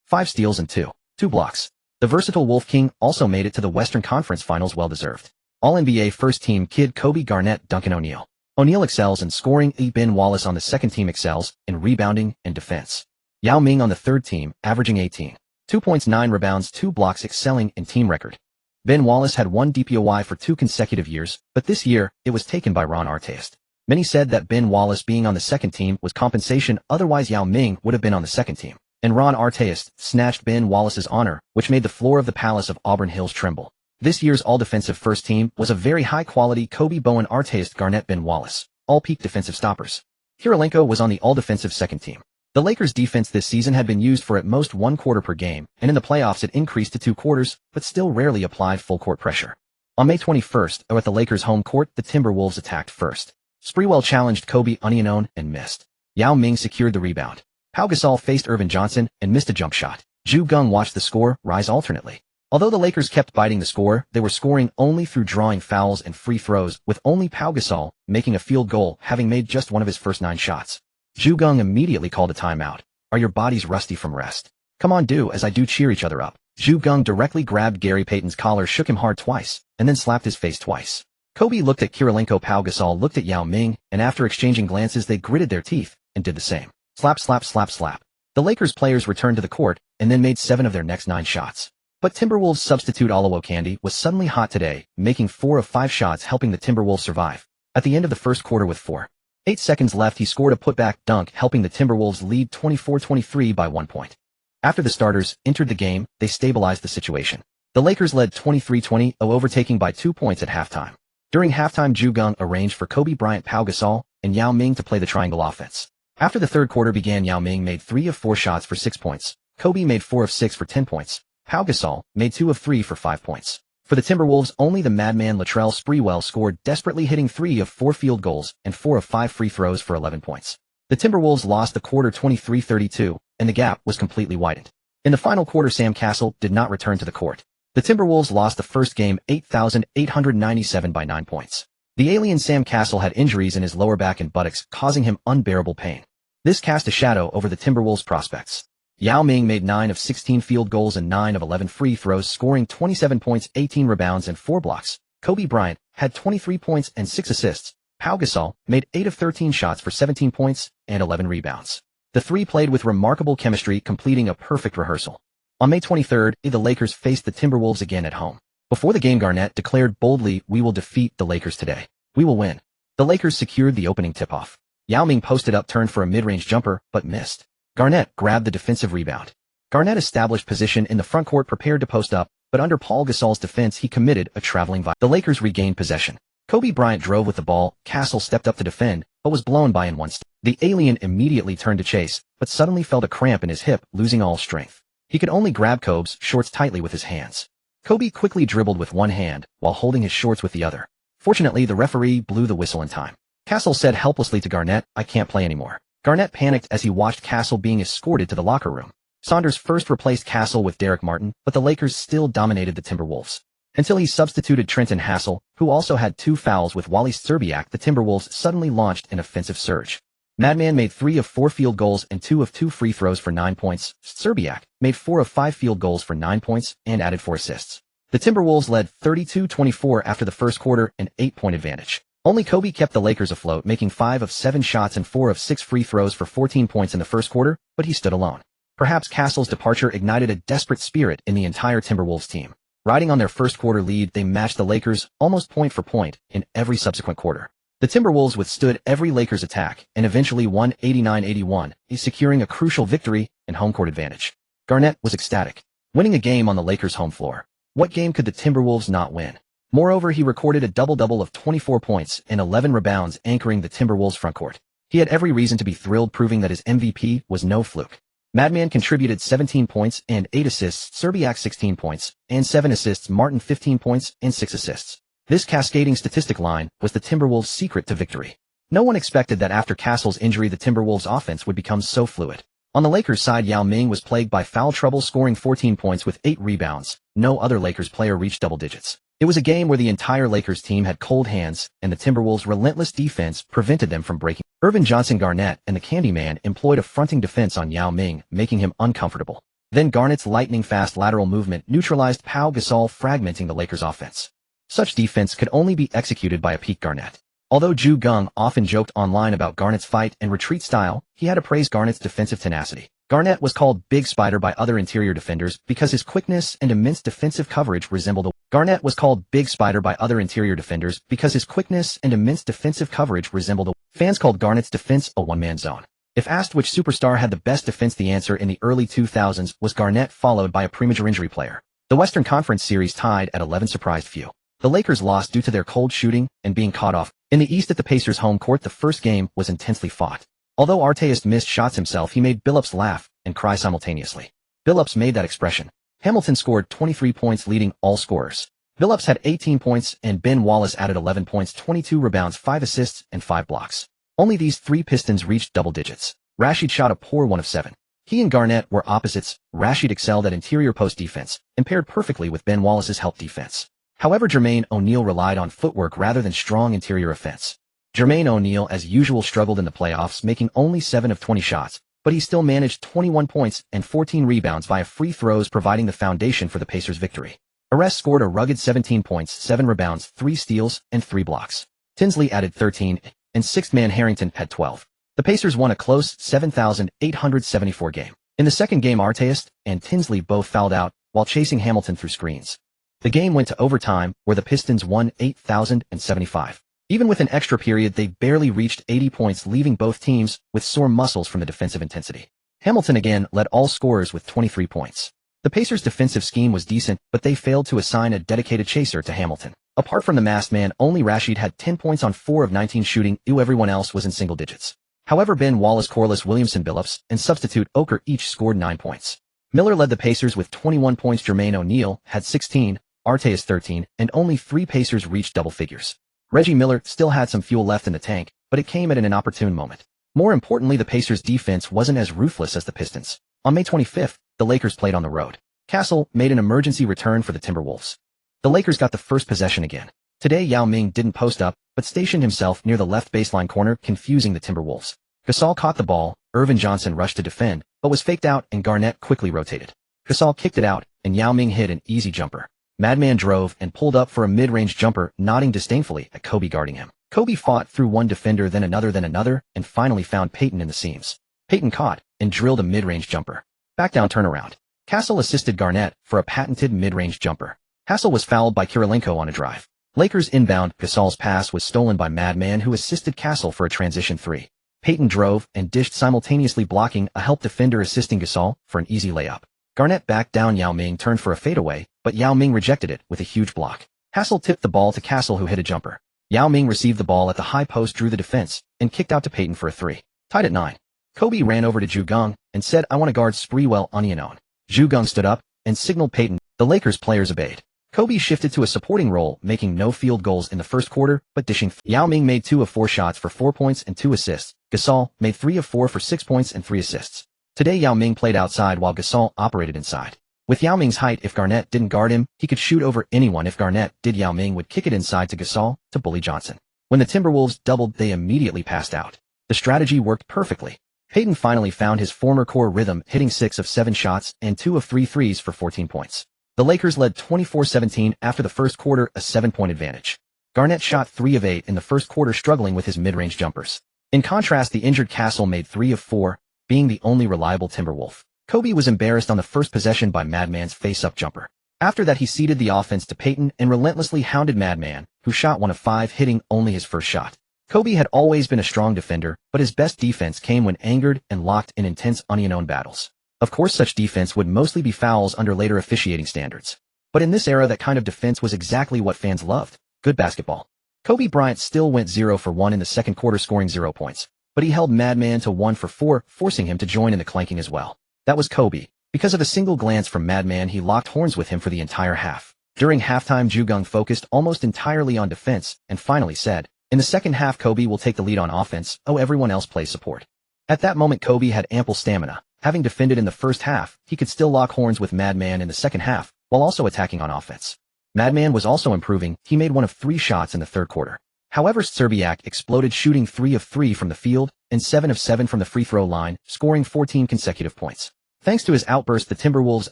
5 steals, and 2 blocks. The versatile Wolf King also made it to the Western Conference Finals, well-deserved. All-NBA first-team kid Kobe Garnett, Duncan O'Neal. O'Neal excels in scoring, Ben Wallace on the second team excels in rebounding and defense. Yao Ming on the third team, averaging 18, 2 points, 9 rebounds, 2 blocks, excelling in team record. Ben Wallace had 1 DPOY for 2 consecutive years, but this year, it was taken by Ron Artest. Many said that Ben Wallace being on the second team was compensation, otherwise Yao Ming would have been on the second team. And Ron Artest snatched Ben Wallace's honor, which made the floor of the Palace of Auburn Hills tremble. This year's all-defensive first team was a very high-quality Kobe, Bowen, Artest, Garnett, Ben Wallace, all peak defensive stoppers. Kirilenko was on the all-defensive second team. The Lakers' defense this season had been used for at most 1 quarter per game, and in the playoffs it increased to 2 quarters, but still rarely applied full-court pressure. On May 21st, at the Lakers' home court, the Timberwolves attacked first. Sprewell challenged Kobe Union and missed. Yao Ming secured the rebound. Pau Gasol faced Irvin Johnson and missed a jump shot. Geng watched the score rise alternately. Although the Lakers kept biting the score, they were scoring only through drawing fouls and free throws, with only Pau Gasol making a field goal, having made just 1 of his first 9 shots. Geng immediately called a timeout. Are your bodies rusty from rest? Come on, do as I do, cheer each other up. Geng directly grabbed Gary Payton's collar, shook him hard twice, and then slapped his face twice. Kobe looked at Kirilenko, Pau Gasol looked at Yao Ming, and after exchanging glances they gritted their teeth and did the same. Slap, slap, slap, slap. The Lakers players returned to the court and then made 7 of their next 9 shots. But Timberwolves substitute Olowokandi was suddenly hot today, making 4 of 5 shots, helping the Timberwolves survive. At the end of the first quarter with 4.8 seconds left, he scored a putback dunk, helping the Timberwolves lead 24-23 by 1 point. After the starters entered the game, they stabilized the situation. The Lakers led 23-20, overtaking by 2 points at halftime. During halftime, Geng arranged for Kobe Bryant, Pau Gasol, and Yao Ming to play the triangle offense. After the third quarter began, Yao Ming made 3 of 4 shots for 6 points. Kobe made 4 of 6 for 10 points. Pau Gasol made 2 of 3 for 5 points. For the Timberwolves, only the madman Latrell Sprewell scored, desperately hitting 3 of 4 field goals and 4 of 5 free throws for 11 points. The Timberwolves lost the quarter 23-32, and the gap was completely widened. In the final quarter, Sam Cassell did not return to the court. The Timberwolves lost the first game 8,897 by 9 points. The alien Sam Cassell had injuries in his lower back and buttocks, causing him unbearable pain. This cast a shadow over the Timberwolves' prospects. Yao Ming made 9 of 16 field goals and 9 of 11 free throws, scoring 27 points, 18 rebounds, and 4 blocks. Kobe Bryant had 23 points and 6 assists. Pau Gasol made 8 of 13 shots for 17 points and 11 rebounds. The three played with remarkable chemistry, completing a perfect rehearsal. On May 23rd, the Lakers faced the Timberwolves again at home. Before the game, Garnett declared boldly, "We will defeat the Lakers today. We will win." The Lakers secured the opening tip-off. Yao Ming posted up, turned for a mid-range jumper, but missed. Garnett grabbed the defensive rebound. Garnett established position in the front court, prepared to post up, but under Paul Gasol's defense he committed a traveling violation. The Lakers regained possession. Kobe Bryant drove with the ball, Castle stepped up to defend, but was blown by in one step. The alien immediately turned to chase, but suddenly felt a cramp in his hip, losing all strength. He could only grab Kobe's shorts tightly with his hands. Kobe quickly dribbled with one hand, while holding his shorts with the other. Fortunately, the referee blew the whistle in time. Castle said helplessly to Garnett, "I can't play anymore." Garnett panicked as he watched Castle being escorted to the locker room. Saunders first replaced Castle with Derek Martin, but the Lakers still dominated the Timberwolves. Until he substituted Trenton Hassell, who also had 2 fouls with Wally Szczerbiak, the Timberwolves suddenly launched an offensive surge. Madman made 3 of 4 field goals and 2 of 2 free throws for 9 points. Szczerbiak made 4 of 5 field goals for 9 points and added 4 assists. The Timberwolves led 32-24 after the first quarter, an 8-point advantage. Only Kobe kept the Lakers afloat, making 5 of 7 shots and 4 of 6 free throws for 14 points in the first quarter, but he stood alone. Perhaps Castle's departure ignited a desperate spirit in the entire Timberwolves team. Riding on their first quarter lead, they matched the Lakers almost point for point in every subsequent quarter. The Timberwolves withstood every Lakers attack and eventually won 89-81, securing a crucial victory and home court advantage. Garnett was ecstatic, winning a game on the Lakers' home floor. What game could the Timberwolves not win? Moreover, he recorded a double-double of 24 points and 11 rebounds, anchoring the Timberwolves' frontcourt. He had every reason to be thrilled, proving that his MVP was no fluke. Madman contributed 17 points and 8 assists, Szczerbiak 16 points and 7 assists, Martin 15 points and 6 assists. This cascading statistic line was the Timberwolves' secret to victory. No one expected that after Castle's injury the Timberwolves' offense would become so fluid. On the Lakers' side, Yao Ming was plagued by foul trouble, scoring 14 points with 8 rebounds. No other Lakers player reached double digits. It was a game where the entire Lakers team had cold hands, and the Timberwolves' relentless defense prevented them from breaking. Irvin Johnson Garnett and the Candyman employed a fronting defense on Yao Ming, making him uncomfortable. Then Garnett's lightning-fast lateral movement neutralized Pau Gasol, fragmenting the Lakers' offense. Such defense could only be executed by a peak Garnett. Although Geng often joked online about Garnett's fight and retreat style, he had to praise Garnett's defensive tenacity. Garnett was called Big Spider by other interior defenders because his quickness and immense defensive coverage resembled Garnett was called Big Spider by other interior defenders because his quickness and immense defensive coverage resembled Fans called Garnett's defense a one-man zone. If asked which superstar had the best defense, the answer in the early 2000s was Garnett, followed by a premature injury player. The Western Conference series tied at 11 surprised few. The Lakers lost due to their cold shooting and being caught off. In the East, at the Pacers' home court, the first game was intensely fought. Although Artest missed shots himself, he made Billups laugh and cry simultaneously. Billups made that expression. Hamilton scored 23 points, leading all scorers. Billups had 18 points and Ben Wallace added 11 points, 22 rebounds, 5 assists, and 5 blocks. Only these 3 Pistons reached double digits. Rashid shot a poor 1 of 7. He and Garnett were opposites. Rashid excelled at interior post defense and paired perfectly with Ben Wallace's help defense. However, Jermaine O'Neal relied on footwork rather than strong interior offense. Jermaine O'Neal, as usual, struggled in the playoffs, making only 7 of 20 shots, but he still managed 21 points and 14 rebounds via free throws, providing the foundation for the Pacers' victory. Arest scored a rugged 17 points, 7 rebounds, 3 steals, and 3 blocks. Tinsley added 13, and sixth man Harrington had 12. The Pacers won a close 7,874 game. In the second game, Artest and Tinsley both fouled out while chasing Hamilton through screens. The game went to overtime, where the Pistons won 8,075. Even with an extra period, they barely reached 80 points, leaving both teams with sore muscles from the defensive intensity. Hamilton again led all scorers with 23 points. The Pacers' defensive scheme was decent, but they failed to assign a dedicated chaser to Hamilton. Apart from the masked man, only Rashid had 10 points on 4 of 19 shooting, everyone else was in single digits. However, Ben Wallace, Corliss Williamson, Billups, and substitute Oker each scored 9 points. Miller led the Pacers with 21 points, Jermaine O'Neal had 16, Artest 13, and only 3 Pacers reached double figures. Reggie Miller still had some fuel left in the tank, but it came at an inopportune moment. More importantly, the Pacers' defense wasn't as ruthless as the Pistons. On May 25th, the Lakers played on the road. Castle made an emergency return for the Timberwolves. The Lakers got the first possession again. Today, Yao Ming didn't post up, but stationed himself near the left baseline corner, confusing the Timberwolves. Gasol caught the ball, Irvin Johnson rushed to defend, but was faked out and Garnett quickly rotated. Gasol kicked it out, and Yao Ming hit an easy jumper. Madman drove and pulled up for a mid-range jumper, nodding disdainfully at Kobe guarding him. Kobe fought through one defender then another, and finally found Peyton in the seams. Peyton caught and drilled a mid-range jumper. Back down turnaround. Castle assisted Garnett for a patented mid-range jumper. Hassel was fouled by Kirilenko on a drive. Lakers inbound. Gasol's pass was stolen by Madman, who assisted Castle for a transition three. Peyton drove and dished, simultaneously blocking a help defender assisting Gasol for an easy layup. Garnett backed down. Yao Ming turned for a fadeaway, but Yao Ming rejected it with a huge block. Hassel tipped the ball to Castle, who hit a jumper. Yao Ming received the ball at the high post, drew the defense, and kicked out to Peyton for a three. Tied at 9. Kobe ran over to Geng and said, "I want to guard Sprewell Onion." Geng stood up and signaled Peyton. The Lakers players obeyed. Kobe shifted to a supporting role, making no field goals in the first quarter, but dishing. Yao Ming made 2 of 4 shots for 4 points and 2 assists. Gasol made 3 of 4 for 6 points and 3 assists. Today Yao Ming played outside while Gasol operated inside. With Yao Ming's height, if Garnett didn't guard him, he could shoot over anyone. If Garnett did, Yao Ming would kick it inside to Gasol to bully Johnson. When the Timberwolves doubled, they immediately passed out. The strategy worked perfectly. Peyton finally found his former core rhythm, hitting 6 of 7 shots and 2 of 3 threes for 14 points. The Lakers led 24-17 after the first quarter, a 7-point advantage. Garnett shot 3 of 8 in the first quarter, struggling with his mid-range jumpers. In contrast, the injured Castle made 3 of 4, being the only reliable Timberwolf. Kobe was embarrassed on the first possession by Madman's face-up jumper. After that, he ceded the offense to Peyton and relentlessly hounded Madman, who shot 1 of 5, hitting only his first shot. Kobe had always been a strong defender, but his best defense came when angered and locked in intense onion battles. Of course, such defense would mostly be fouls under later officiating standards. But in this era, that kind of defense was exactly what fans loved: good basketball. Kobe Bryant still went 0 for 1 in the second quarter, scoring 0 points. But he held Madman to 1 for 4, forcing him to join in the clanking as well. That was Kobe. Because of a single glance from Madman, he locked horns with him for the entire half. During halftime, Geng focused almost entirely on defense and finally said, "In the second half, Kobe will take the lead on offense. Everyone else plays support." At that moment, Kobe had ample stamina. Having defended in the first half, he could still lock horns with Madman in the second half, while also attacking on offense. Madman was also improving. He made 1 of 3 shots in the third quarter. However, Szczerbiak exploded, shooting 3 of 3 from the field and 7 of 7 from the free throw line, scoring 14 consecutive points. Thanks to his outburst, the Timberwolves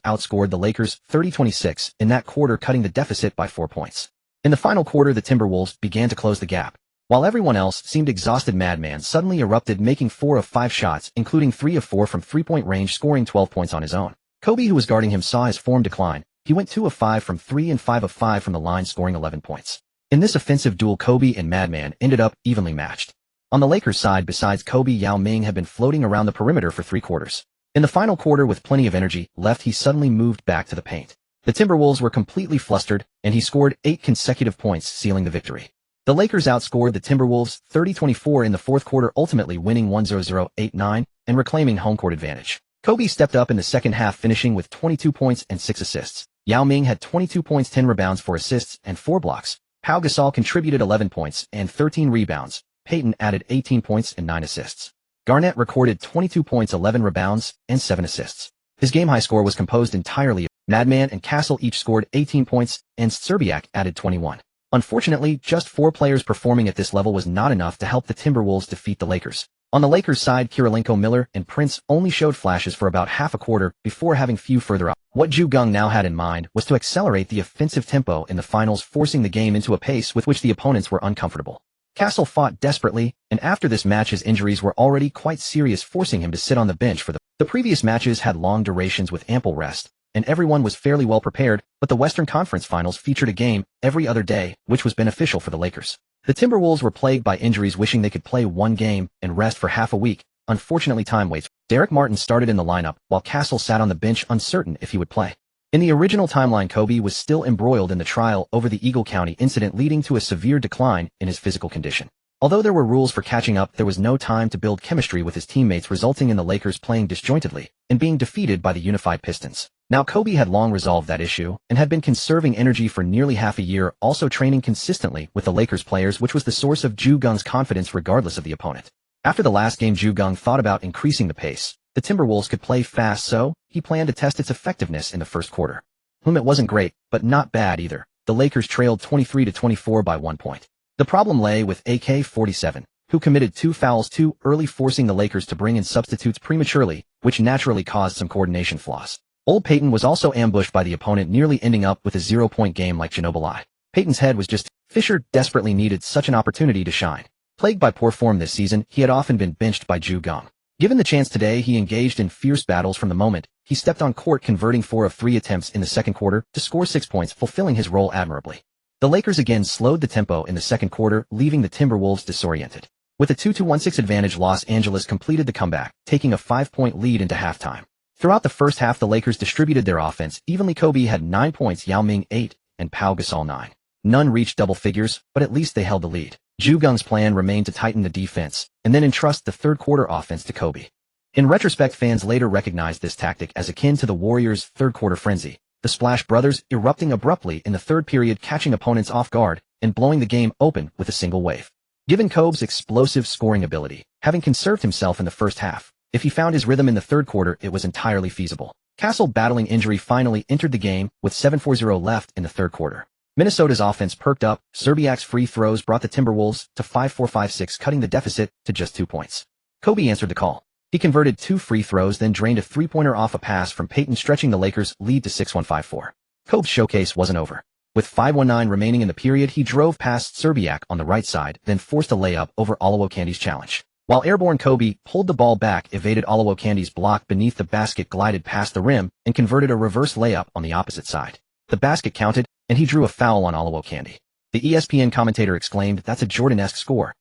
outscored the Lakers 30-26 in that quarter, cutting the deficit by 4 points. In the final quarter, the Timberwolves began to close the gap. While everyone else seemed exhausted, Madman suddenly erupted, making 4 of 5 shots, including 3 of 4 from three-point range, scoring 12 points on his own. Kobe, who was guarding him, saw his form decline. He went 2 of 5 from 3 and 5 of 5 from the line, scoring 11 points. In this offensive duel, Kobe and Madman ended up evenly matched. On the Lakers side, besides Kobe, Yao Ming had been floating around the perimeter for 3 quarters. In the final quarter, with plenty of energy left, he suddenly moved back to the paint. The Timberwolves were completely flustered, and he scored 8 consecutive points, sealing the victory. The Lakers outscored the Timberwolves 30-24 in the fourth quarter, ultimately winning 100, 8-9, and reclaiming home court advantage. Kobe stepped up in the second half, finishing with 22 points and 6 assists. Yao Ming had 22 points, 10 rebounds, 4 assists, and 4 blocks. Pau Gasol contributed 11 points and 13 rebounds. Peyton added 18 points and 9 assists. Garnett recorded 22 points, 11 rebounds, and 7 assists. His game-high score was composed entirely of Madman and Castle, each scored 18 points, and Szczerbiak added 21. Unfortunately, just 4 players performing at this level was not enough to help the Timberwolves defeat the Lakers. On the Lakers side, Kirilenko, Miller, and Prince only showed flashes for about half a quarter before having few further up. What Geng now had in mind was to accelerate the offensive tempo in the finals, forcing the game into a pace with which the opponents were uncomfortable. Castle fought desperately, and after this match his injuries were already quite serious, forcing him to sit on the bench for the previous matches had long durations with ample rest, and everyone was fairly well prepared, but the Western Conference Finals featured a game every other day, which was beneficial for the Lakers. The Timberwolves were plagued by injuries, wishing they could play one game and rest for half a week. Unfortunately, time waits. Derek Martin started in the lineup, while Castle sat on the bench, uncertain if he would play. In the original timeline, Kobe was still embroiled in the trial over the Eagle County incident, leading to a severe decline in his physical condition. Although there were rules for catching up, there was no time to build chemistry with his teammates, resulting in the Lakers playing disjointedly and being defeated by the unified Pistons. Now, Kobe had long resolved that issue and had been conserving energy for nearly half a year, also training consistently with the Lakers players, which was the source of Geng's confidence regardless of the opponent. After the last game, Geng thought about increasing the pace. The Timberwolves could play fast, so he planned to test its effectiveness in the first quarter. It wasn't great, but not bad either. The Lakers trailed 23-24 by 1 point. The problem lay with AK-47, who committed 2 fouls too early, forcing the Lakers to bring in substitutes prematurely, which naturally caused some coordination flaws. Old Peyton was also ambushed by the opponent, nearly ending up with a 0-point game like Ginobili. Peyton's head was just Fisher desperately needed such an opportunity to shine. Plagued by poor form this season, he had often been benched by Geng. Given the chance today, he engaged in fierce battles from the moment he stepped on court, converting 4 of 3 attempts in the second quarter to score 6 points, fulfilling his role admirably. The Lakers again slowed the tempo in the second quarter, leaving the Timberwolves disoriented. With a 2-16 advantage, Los Angeles completed the comeback, taking a 5-point lead into halftime. Throughout the first half, the Lakers distributed their offense evenly. Kobe had 9 points, Yao Ming 8, and Pau Gasol 9. None reached double figures, but at least they held the lead. Geng's plan remained to tighten the defense, and then entrust the third-quarter offense to Kobe. In retrospect, fans later recognized this tactic as akin to the Warriors' third-quarter frenzy, the Splash Brothers erupting abruptly in the third period, catching opponents off guard and blowing the game open with a single wave. Given Kobe's explosive scoring ability, having conserved himself in the first half, if he found his rhythm in the third quarter, it was entirely feasible. Castle, battling injury, finally entered the game with 7:40 left in the third quarter. Minnesota's offense perked up. Szczerbiak's free throws brought the Timberwolves to 5-4-5-6, cutting the deficit to just 2 points. Kobe answered the call. He converted 2 free throws, then drained a three-pointer off a pass from Payton, stretching the Lakers' lead to 6-1-5-4. Kobe's showcase wasn't over. With 5:19 remaining in the period, he drove past Szczerbiak on the right side, then forced a layup over Oluwakandi's challenge. While airborne, Kobe pulled the ball back, evaded Oluwakandi's block beneath the basket, glided past the rim, and converted a reverse layup on the opposite side. The basket counted, and he drew a foul on Oluwakandi. The ESPN commentator exclaimed, "That's a Jordan-esque score."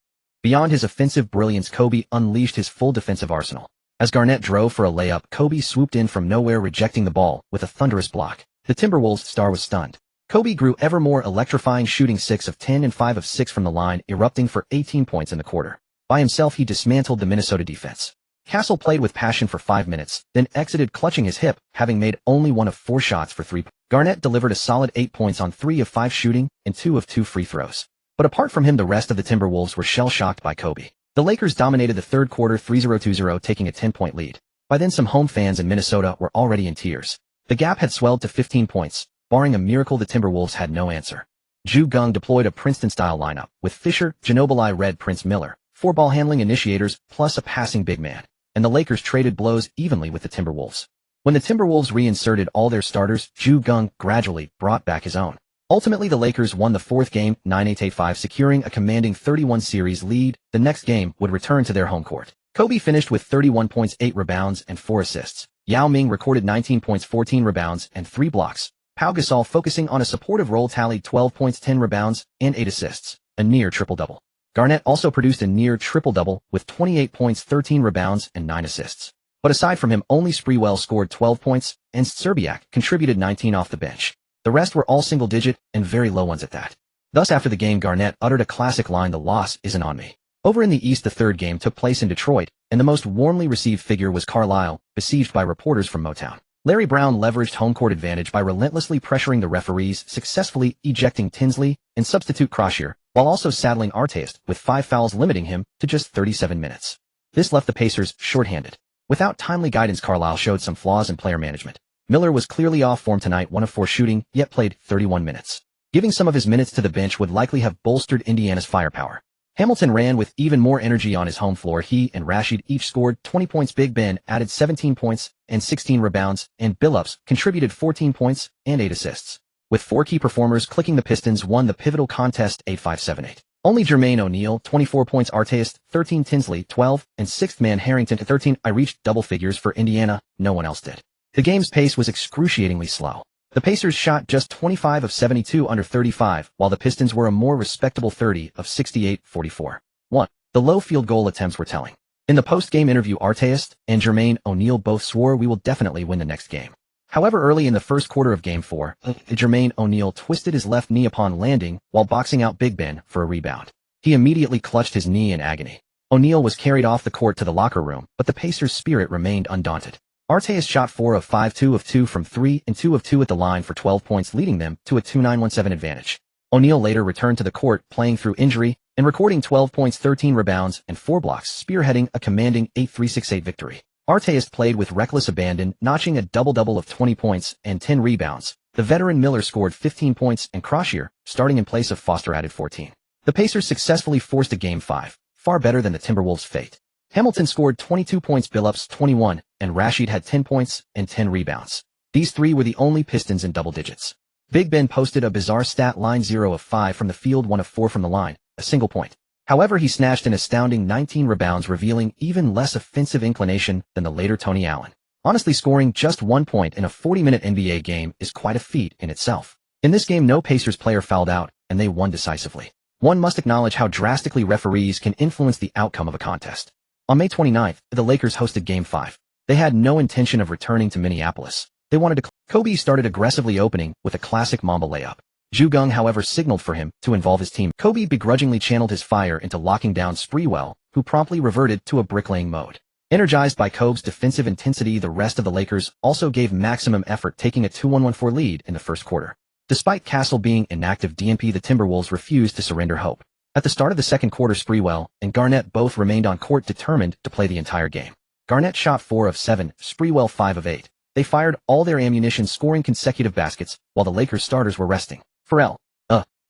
Beyond his offensive brilliance, Kobe unleashed his full defensive arsenal. As Garnett drove for a layup, Kobe swooped in from nowhere, rejecting the ball with a thunderous block. The Timberwolves star was stunned. Kobe grew ever more electrifying, shooting 6 of 10 and 5 of 6 from the line, erupting for 18 points in the quarter. By himself, he dismantled the Minnesota defense. Castle played with passion for 5 minutes, then exited clutching his hip, having made only 1 of 4 shots for 3. Garnett delivered a solid 8 points on 3 of 5 shooting and 2 of 2 free throws. But apart from him, the rest of the Timberwolves were shell-shocked by Kobe. The Lakers dominated the third quarter 3-0-2-0, taking a 10-point lead. By then, some home fans in Minnesota were already in tears. The gap had swelled to 15 points. Barring a miracle, the Timberwolves had no answer. Geng deployed a Princeton-style lineup, with Fisher, Ginobili, Red, Prince, Miller, 4 ball-handling initiators, plus a passing big man. And the Lakers traded blows evenly with the Timberwolves. When the Timberwolves reinserted all their starters, Geng gradually brought back his own. Ultimately, the Lakers won the fourth game, 9-8-8-5, securing a commanding 31 series lead. The next game would return to their home court. Kobe finished with 31 points, 8 rebounds, and 4 assists. Yao Ming recorded 19 points, 14 rebounds, and 3 blocks. Pau Gasol, focusing on a supportive role, tallied 12 points, 10 rebounds, and 8 assists, a near triple-double. Garnett also produced a near triple-double with 28 points, 13 rebounds, and 9 assists. But aside from him, only Sprewell scored 12 points, and Szczerbiak contributed 19 off the bench. The rest were all single-digit, and very low ones at that. Thus, after the game, Garnett uttered a classic line, "The loss isn't on me." Over in the East, the third game took place in Detroit, and the most warmly received figure was Carlisle, besieged by reporters from Motown. Larry Brown leveraged home court advantage by relentlessly pressuring the referees, successfully ejecting Tinsley and substitute Crozier, while also saddling Artest with 5 fouls, limiting him to just 37 minutes. This left the Pacers shorthanded. Without timely guidance, Carlisle showed some flaws in player management. Miller was clearly off form tonight, 1 of 4 shooting, yet played 31 minutes. Giving some of his minutes to the bench would likely have bolstered Indiana's firepower. Hamilton ran with even more energy on his home floor. He and Rashid each scored 20 points. Big Ben added 17 points and 16 rebounds, and Billups contributed 14 points and 8 assists. With 4 key performers clicking, the Pistons won the pivotal contest 8-5-7-8. Only Jermaine O'Neal, 24 points, Artest, 13, Tinsley, 12, and 6th man Harrington, 13. I reached double figures for Indiana, no one else did. The game's pace was excruciatingly slow. The Pacers shot just 25 of 72 under 35, while the Pistons were a more respectable 30 of 68, 44. 1. The low field goal attempts were telling. In the post-game interview, Artest and Jermaine O'Neal both swore, "We will definitely win the next game." However, early in the first quarter of Game 4, Jermaine O'Neal twisted his left knee upon landing while boxing out Big Ben for a rebound. He immediately clutched his knee in agony. O'Neal was carried off the court to the locker room, but the Pacers' spirit remained undaunted. Artest shot 4 of 5, 2 of 2 from 3, and 2 of 2 at the line for 12 points, leading them to a 2-9-1-7 advantage. O'Neal later returned to the court, playing through injury, and recording 12 points, 13 rebounds, and 4 blocks, spearheading a commanding 8-3-6-8 victory. Artest played with reckless abandon, notching a double-double of 20 points and 10 rebounds. The veteran Miller scored 15 points, and Crozier, starting in place of Foster, added 14. The Pacers successfully forced a Game 5, far better than the Timberwolves' fate. Hamilton scored 22 points, Billups 21, and Rashid had 10 points and 10 rebounds. These 3 were the only Pistons in double digits. Big Ben posted a bizarre stat line 0 of 5 from the field, 1 of 4 from the line, a single point. However, he snatched an astounding 19 rebounds, revealing even less offensive inclination than the later Tony Allen. Honestly, scoring just 1 point in a 40-minute NBA game is quite a feat in itself. In this game, no Pacers player fouled out, and they won decisively. One must acknowledge how drastically referees can influence the outcome of a contest. On May 29th, the Lakers hosted Game 5. They had no intention of returning to Minneapolis. They wanted to. Kobe started aggressively, opening with a classic Mamba layup. Geng, however, signaled for him to involve his team. Kobe begrudgingly channeled his fire into locking down Sprewell, who promptly reverted to a bricklaying mode. Energized by Kobe's defensive intensity, the rest of the Lakers also gave maximum effort, taking a 2-1-1-4 lead in the first quarter. Despite Castle being inactive DNP, the Timberwolves refused to surrender hope. At the start of the second quarter, Sprewell and Garnett both remained on court, determined to play the entire game. Garnett shot 4 of 7, Sprewell 5 of 8. They fired all their ammunition, scoring consecutive baskets, while the Lakers starters were resting. Pharrell,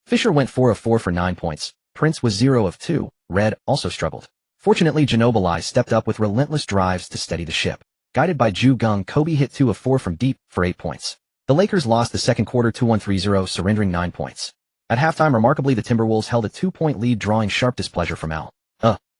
Fisher went 4 of 4 for 9 points. Prince was 0 of 2. Red also struggled. Fortunately, Ginobili stepped up with relentless drives to steady the ship. Guided by Geng, Kobe hit 2 of 4 from deep for 8 points. The Lakers lost the second quarter 2-1-3-0, surrendering 9 points. At halftime, remarkably, the Timberwolves held a 2-point lead, drawing sharp displeasure from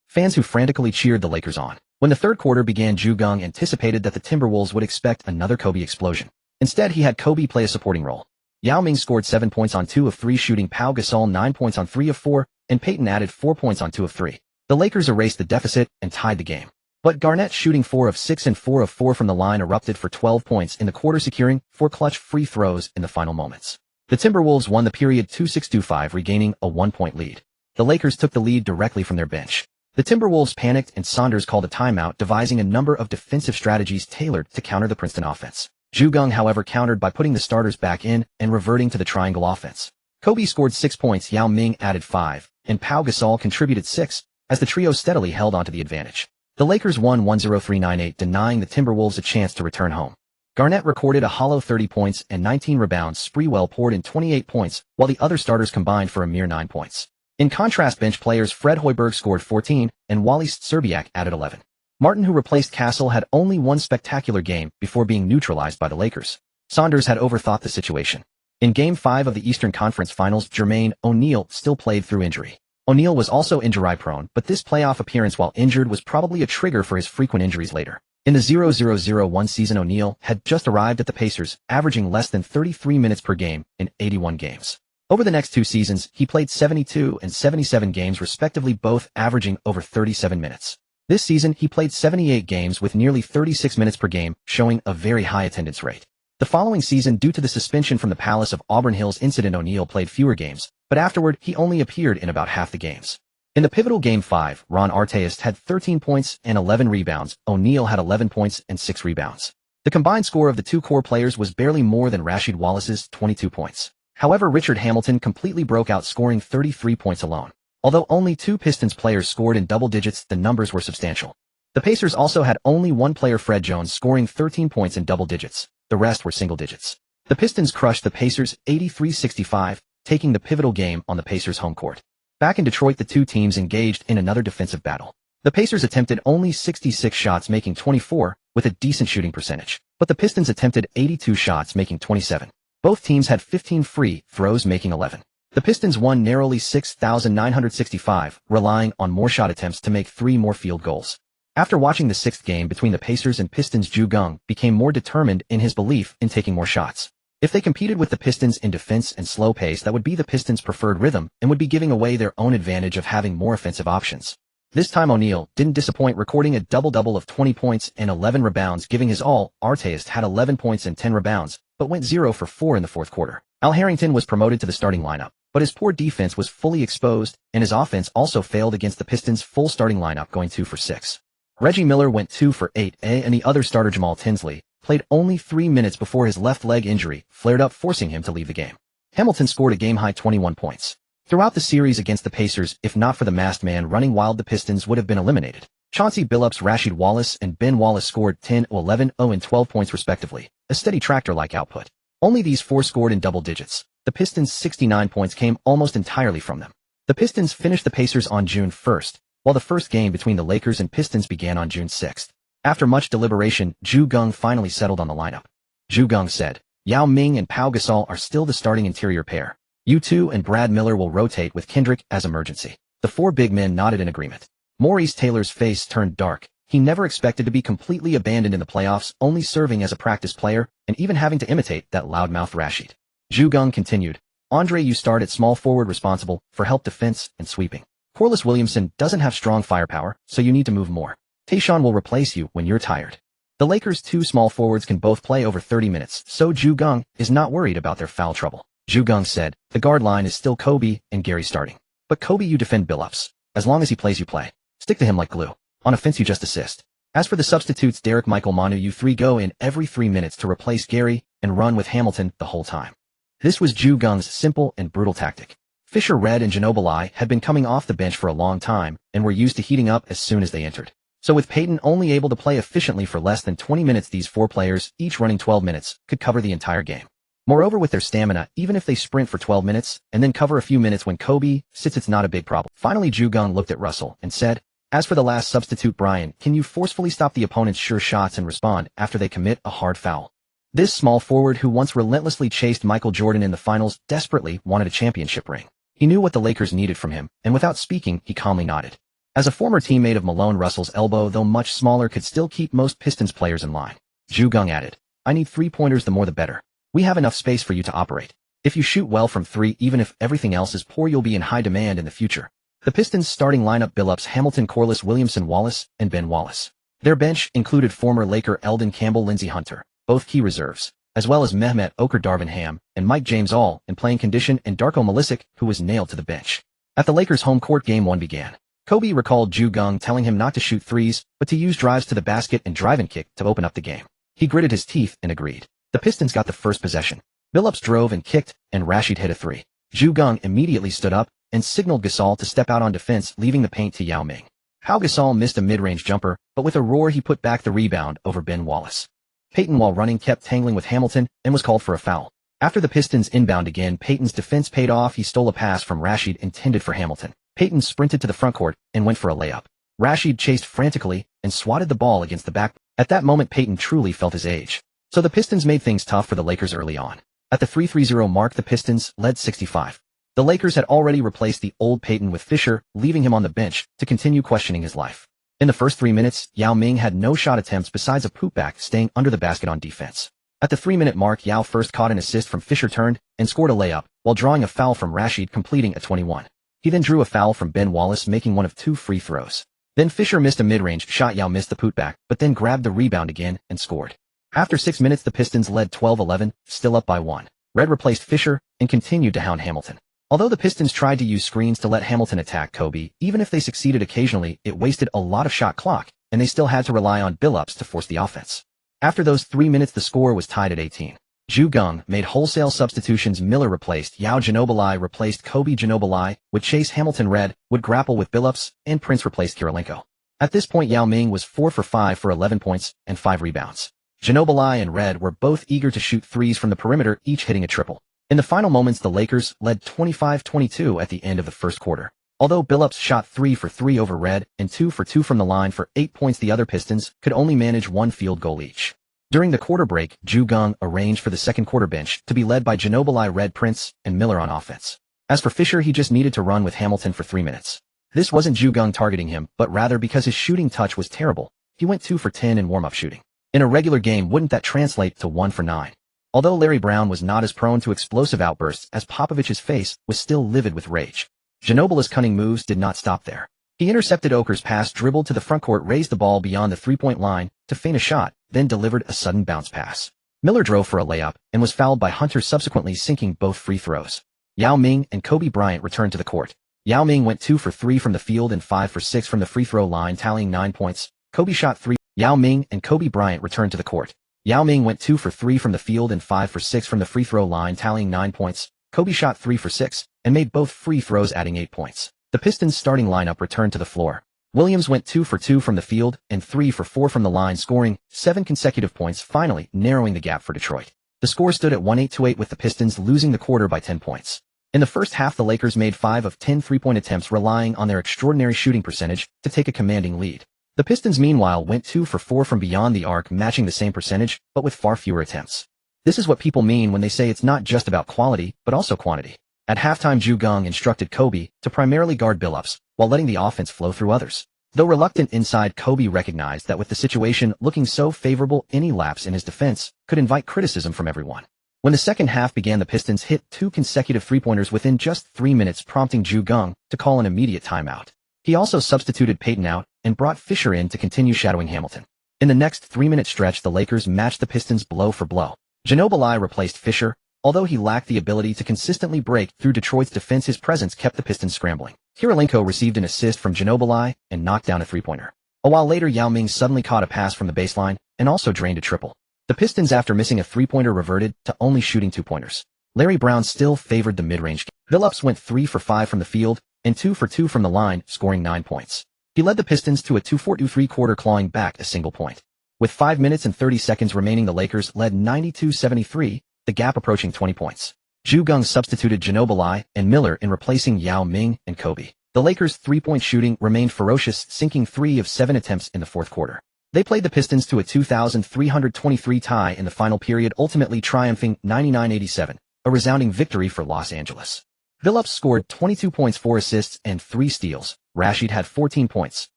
fans who frantically cheered the Lakers on. When the third quarter began, Geng anticipated that the Timberwolves would expect another Kobe explosion. Instead, he had Kobe play a supporting role. Yao Ming scored 7 points on 2 of 3 shooting, Pau Gasol 9 points on 3 of 4, and Peyton added 4 points on 2 of 3. The Lakers erased the deficit and tied the game. But Garnett, shooting 4 of 6 and 4 of 4 from the line, erupted for 12 points in the quarter, securing 4 clutch free throws in the final moments. The Timberwolves won the period 2-6-2-5, regaining a 1-point lead. The Lakers took the lead directly from their bench. The Timberwolves panicked, and Saunders called a timeout, devising a number of defensive strategies tailored to counter the Princeton offense. Geng, however, countered by putting the starters back in and reverting to the triangle offense. Kobe scored 6 points, Yao Ming added 5, and Pau Gasol contributed 6, as the trio steadily held onto the advantage. The Lakers won 1-0-3-9-8, denying the Timberwolves a chance to return home. Garnett recorded a hollow 30 points and 19 rebounds. Sprewell poured in 28 points, while the other starters combined for a mere 9 points. In contrast, bench players Fred Hoiberg scored 14, and Wally Szczerbiak added 11. Martin, who replaced Castle, had only one spectacular game before being neutralized by the Lakers. Saunders had overthought the situation. In Game 5 of the Eastern Conference Finals, Jermaine O'Neal still played through injury. O'Neal was also injury-prone, but this playoff appearance while injured was probably a trigger for his frequent injuries later. In the 0-0-0-1 season, O'Neal had just arrived at the Pacers, averaging less than 33 minutes per game in 81 games. Over the next 2 seasons, he played 72 and 77 games respectively, both averaging over 37 minutes. This season, he played 78 games with nearly 36 minutes per game, showing a very high attendance rate. The following season, due to the suspension from the Palace of Auburn Hills incident, O'Neal played fewer games, but afterward, he only appeared in about half the games. In the pivotal Game 5, Ron Artest had 13 points and 11 rebounds. O'Neal had 11 points and 6 rebounds. The combined score of the two core players was barely more than Rasheed Wallace's 22 points. However, Richard Hamilton completely broke out, scoring 33 points alone. Although only 2 Pistons players scored in double digits, the numbers were substantial. The Pacers also had only one player, Fred Jones, scoring 13 points in double digits. The rest were single digits. The Pistons crushed the Pacers 83-65, taking the pivotal game on the Pacers' home court. Back in Detroit, the two teams engaged in another defensive battle. The Pacers attempted only 66 shots, making 24, with a decent shooting percentage. But the Pistons attempted 82 shots, making 27. Both teams had 15 free throws, making 11. The Pistons won narrowly 6,965, relying on more shot attempts to make 3 more field goals. After watching the 6th game between the Pacers and Pistons, Geng became more determined in his belief in taking more shots. If they competed with the Pistons in defense and slow pace, that would be the Pistons' preferred rhythm and would be giving away their own advantage of having more offensive options. This time, O'Neal didn't disappoint, recording a double-double of 20 points and 11 rebounds, giving his all. Artest had 11 points and 10 rebounds, but went 0 for 4 in the fourth quarter. Al Harrington was promoted to the starting lineup, but his poor defense was fully exposed, and his offense also failed against the Pistons' full starting lineup, going 2 for 6. Reggie Miller went 2 for 8, and the other starter, Jamal Tinsley, played only 3 minutes before his left leg injury flared up, forcing him to leave the game. Hamilton scored a game-high 21 points. Throughout the series against the Pacers, if not for the masked man running wild, the Pistons would have been eliminated. Chauncey Billups, Rasheed Wallace, and Ben Wallace scored 10, 11, 0, and 12 points respectively, a steady tractor-like output. Only these 4 scored in double digits. The Pistons' 69 points came almost entirely from them. The Pistons finished the Pacers on June 1st, while the first game between the Lakers and Pistons began on June 6th. After much deliberation, Geng finally settled on the lineup. Geng said, Yao Ming and Pau Gasol are still the starting interior pair. You two and Brad Miller will rotate with Kendrick as emergency. The four big men nodded in agreement. Maurice Taylor's face turned dark. He never expected to be completely abandoned in the playoffs, only serving as a practice player, and even having to imitate that loudmouth Rashid. Geng continued. Andre, you start at small forward, responsible for help defense and sweeping. Corliss Williamson doesn't have strong firepower, so you need to move more. Tayshaun will replace you when you're tired. The Lakers' two small forwards can both play over 30 minutes, so Geng is not worried about their foul trouble. Geng said, the guard line is still Kobe and Gary starting. But Kobe, you defend Billups. As long as he plays, you play. Stick to him like glue. On offense, you just assist. As for the substitutes, Derek, Michael, Manu, you three go in every 3 minutes to replace Gary and run with Hamilton the whole time. This was Geng's simple and brutal tactic. Fisher, Red, and Ginobili had been coming off the bench for a long time and were used to heating up as soon as they entered. So with Payton only able to play efficiently for less than 20 minutes, these four players, each running 12 minutes, could cover the entire game. Moreover, with their stamina, even if they sprint for 12 minutes and then cover a few minutes when Kobe sits, it's not a big problem. Finally, Geng looked at Russell and said, as for the last substitute, Brian, can you forcefully stop the opponent's sure shots and respond after they commit a hard foul? This small forward, who once relentlessly chased Michael Jordan in the finals, desperately wanted a championship ring. He knew what the Lakers needed from him, and without speaking, he calmly nodded. As a former teammate of Malone, Russell's elbow, though much smaller, could still keep most Pistons players in line. Geng added, I need 3-pointers, the more the better. We have enough space for you to operate. If you shoot well from 3, even if everything else is poor, you'll be in high demand in the future. The Pistons' starting lineup: Billups, Hamilton, Corliss, Williamson, Wallace, and Ben Wallace. Their bench included former Laker Eldon Campbell, Lindsey Hunter, both key reserves, as well as Mehmet Okur, Darvin Ham, and Mike James, all in playing condition, and Darko Milicic, who was nailed to the bench. At the Lakers' home court, Game 1 began. Kobe recalled Geng telling him not to shoot threes, but to use drives to the basket and drive and kick to open up the game. He gritted his teeth and agreed. The Pistons got the first possession. Billups drove and kicked, and Rashid hit a 3. Geng immediately stood up and signaled Gasol to step out on defense, leaving the paint to Yao Ming. Pau Gasol missed a mid-range jumper, but with a roar he put back the rebound over Ben Wallace. Payton, while running, kept tangling with Hamilton and was called for a foul. After the Pistons inbound again, Payton's defense paid off. He stole a pass from Rashid intended for Hamilton. Payton sprinted to the front court and went for a layup. Rashid chased frantically and swatted the ball against the back. At that moment, Payton truly felt his age. So the Pistons made things tough for the Lakers early on. At the 3-3-0 mark, the Pistons led 65. The Lakers had already replaced the old Payton with Fisher, leaving him on the bench to continue questioning his life. In the first 3 minutes, Yao Ming had no shot attempts besides a putback, staying under the basket on defense. At the 3-minute mark, Yao first caught an assist from Fisher, turned and scored a layup, while drawing a foul from Rashid, completing a 21. He then drew a foul from Ben Wallace, making one of 2 free throws. Then Fisher missed a mid-range shot. Yao missed the putback, but then grabbed the rebound again and scored. After 6 minutes, the Pistons led 12-11, still up by 1. Red replaced Fisher and continued to hound Hamilton. Although the Pistons tried to use screens to let Hamilton attack Kobe, even if they succeeded occasionally, it wasted a lot of shot clock, and they still had to rely on Billups to force the offense. After those 3 minutes, the score was tied at 18. Geng made wholesale substitutions. Miller replaced Yao. Ginobili replaced Kobe. Ginobili would chase Hamilton. Red would grapple with Billups, and Prince replaced Kirilenko. At this point, Yao Ming was 4 for 5 for 11 points and 5 rebounds. Ginobili and Red were both eager to shoot threes from the perimeter, each hitting a triple. In the final moments, the Lakers led 25-22 at the end of the first quarter. Although Billups shot 3 for 3 over Red and 2 for 2 from the line for 8 points, the other Pistons could only manage 1 field goal each. During the quarter break, Geng arranged for the second quarter bench to be led by Ginobili, Red, Prince, and Miller on offense. As for Fisher, he just needed to run with Hamilton for 3 minutes. This wasn't Geng targeting him, but rather because his shooting touch was terrible. He went 2 for 10 in warm-up shooting. In a regular game, wouldn't that translate to 1 for 9? Although Larry Brown was not as prone to explosive outbursts, as Popovich's face was still livid with rage. Ginobili's cunning moves did not stop there. He intercepted Okur's pass, dribbled to the front court, raised the ball beyond the three-point line to feint a shot, then delivered a sudden bounce pass. Miller drove for a layup and was fouled by Hunter, subsequently sinking both free throws. Yao Ming and Kobe Bryant returned to the court. Yao Ming went 2 for 3 from the field and 5 for 6 from the free throw line, tallying 9 points. Kobe shot 3. Yao Ming and Kobe Bryant returned to the court. Yao Ming went 2 for 3 from the field and 5 for 6 from the free throw line, tallying 9 points. Kobe shot 3 for 6 and made both free throws, adding 8 points. The Pistons' starting lineup returned to the floor. Williams went 2 for 2 from the field and 3 for 4 from the line, scoring 7 consecutive points, finally narrowing the gap for Detroit. The score stood at 108-8, with the Pistons losing the quarter by 10 points. In the first half, the Lakers made 5 of 10 three-point attempts, relying on their extraordinary shooting percentage to take a commanding lead. The Pistons, meanwhile, went 2 for 4 from beyond the arc, matching the same percentage, but with far fewer attempts. This is what people mean when they say it's not just about quality, but also quantity. At halftime, Geng instructed Kobe to primarily guard Billups, while letting the offense flow through others. Though reluctant inside, Kobe recognized that with the situation looking so favorable, any lapse in his defense could invite criticism from everyone. When the second half began, the Pistons hit 2 consecutive three-pointers within just 3 minutes, prompting Geng to call an immediate timeout. He also substituted Payton out and brought Fisher in to continue shadowing Hamilton. In the next 3-minute stretch, the Lakers matched the Pistons blow for blow. Ginobili replaced Fisher. Although he lacked the ability to consistently break through Detroit's defense, his presence kept the Pistons scrambling. Kirilenko received an assist from Ginobili and knocked down a three-pointer. A while later, Yao Ming suddenly caught a pass from the baseline and also drained a triple. The Pistons, after missing a three-pointer, reverted to only shooting 2 pointers. Larry Brown still favored the mid-range game. Billups went 3 for 5 from the field and 2 for 2 from the line, scoring 9 points. He led the Pistons to a 2-4 three-quarter, clawing back a single point. With 5 minutes and 30 seconds remaining, the Lakers led 92-73, the gap approaching 20 points. Geng substituted Ginobili and Miller in, replacing Yao Ming and Kobe. The Lakers' three-point shooting remained ferocious, sinking 3 of 7 attempts in the fourth quarter. They played the Pistons to a 2,323 tie in the final period, ultimately triumphing 99-87, a resounding victory for Los Angeles. Billups scored 22 points, 4 assists, and 3 steals. Rashid had 14 points.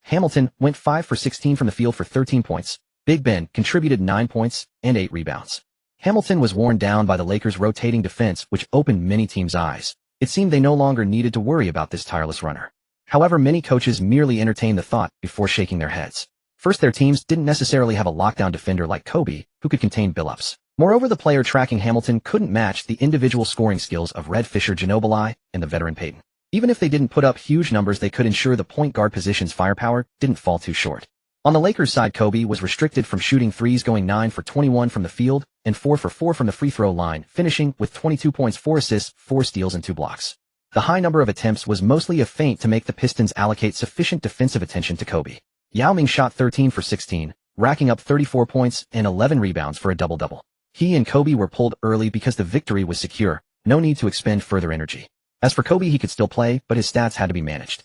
Hamilton went 5 for 16 from the field for 13 points. Big Ben contributed 9 points and 8 rebounds. Hamilton was worn down by the Lakers' rotating defense, which opened many teams' eyes. It seemed they no longer needed to worry about this tireless runner. However, many coaches merely entertained the thought before shaking their heads. First, their teams didn't necessarily have a lockdown defender like Kobe, who could contain Billups. Moreover, the player tracking Hamilton couldn't match the individual scoring skills of Red Fisher, Ginobili, and the veteran Payton. Even if they didn't put up huge numbers, they could ensure the point guard position's firepower didn't fall too short. On the Lakers' side, Kobe was restricted from shooting threes, going 9 for 21 from the field and 4 for 4 from the free throw line, finishing with 22 points, 4 assists, 4 steals, and 2 blocks. The high number of attempts was mostly a feint to make the Pistons allocate sufficient defensive attention to Kobe. Yao Ming shot 13 for 16, racking up 34 points and 11 rebounds for a double-double. He and Kobe were pulled early because the victory was secure, no need to expend further energy. As for Kobe, he could still play, but his stats had to be managed.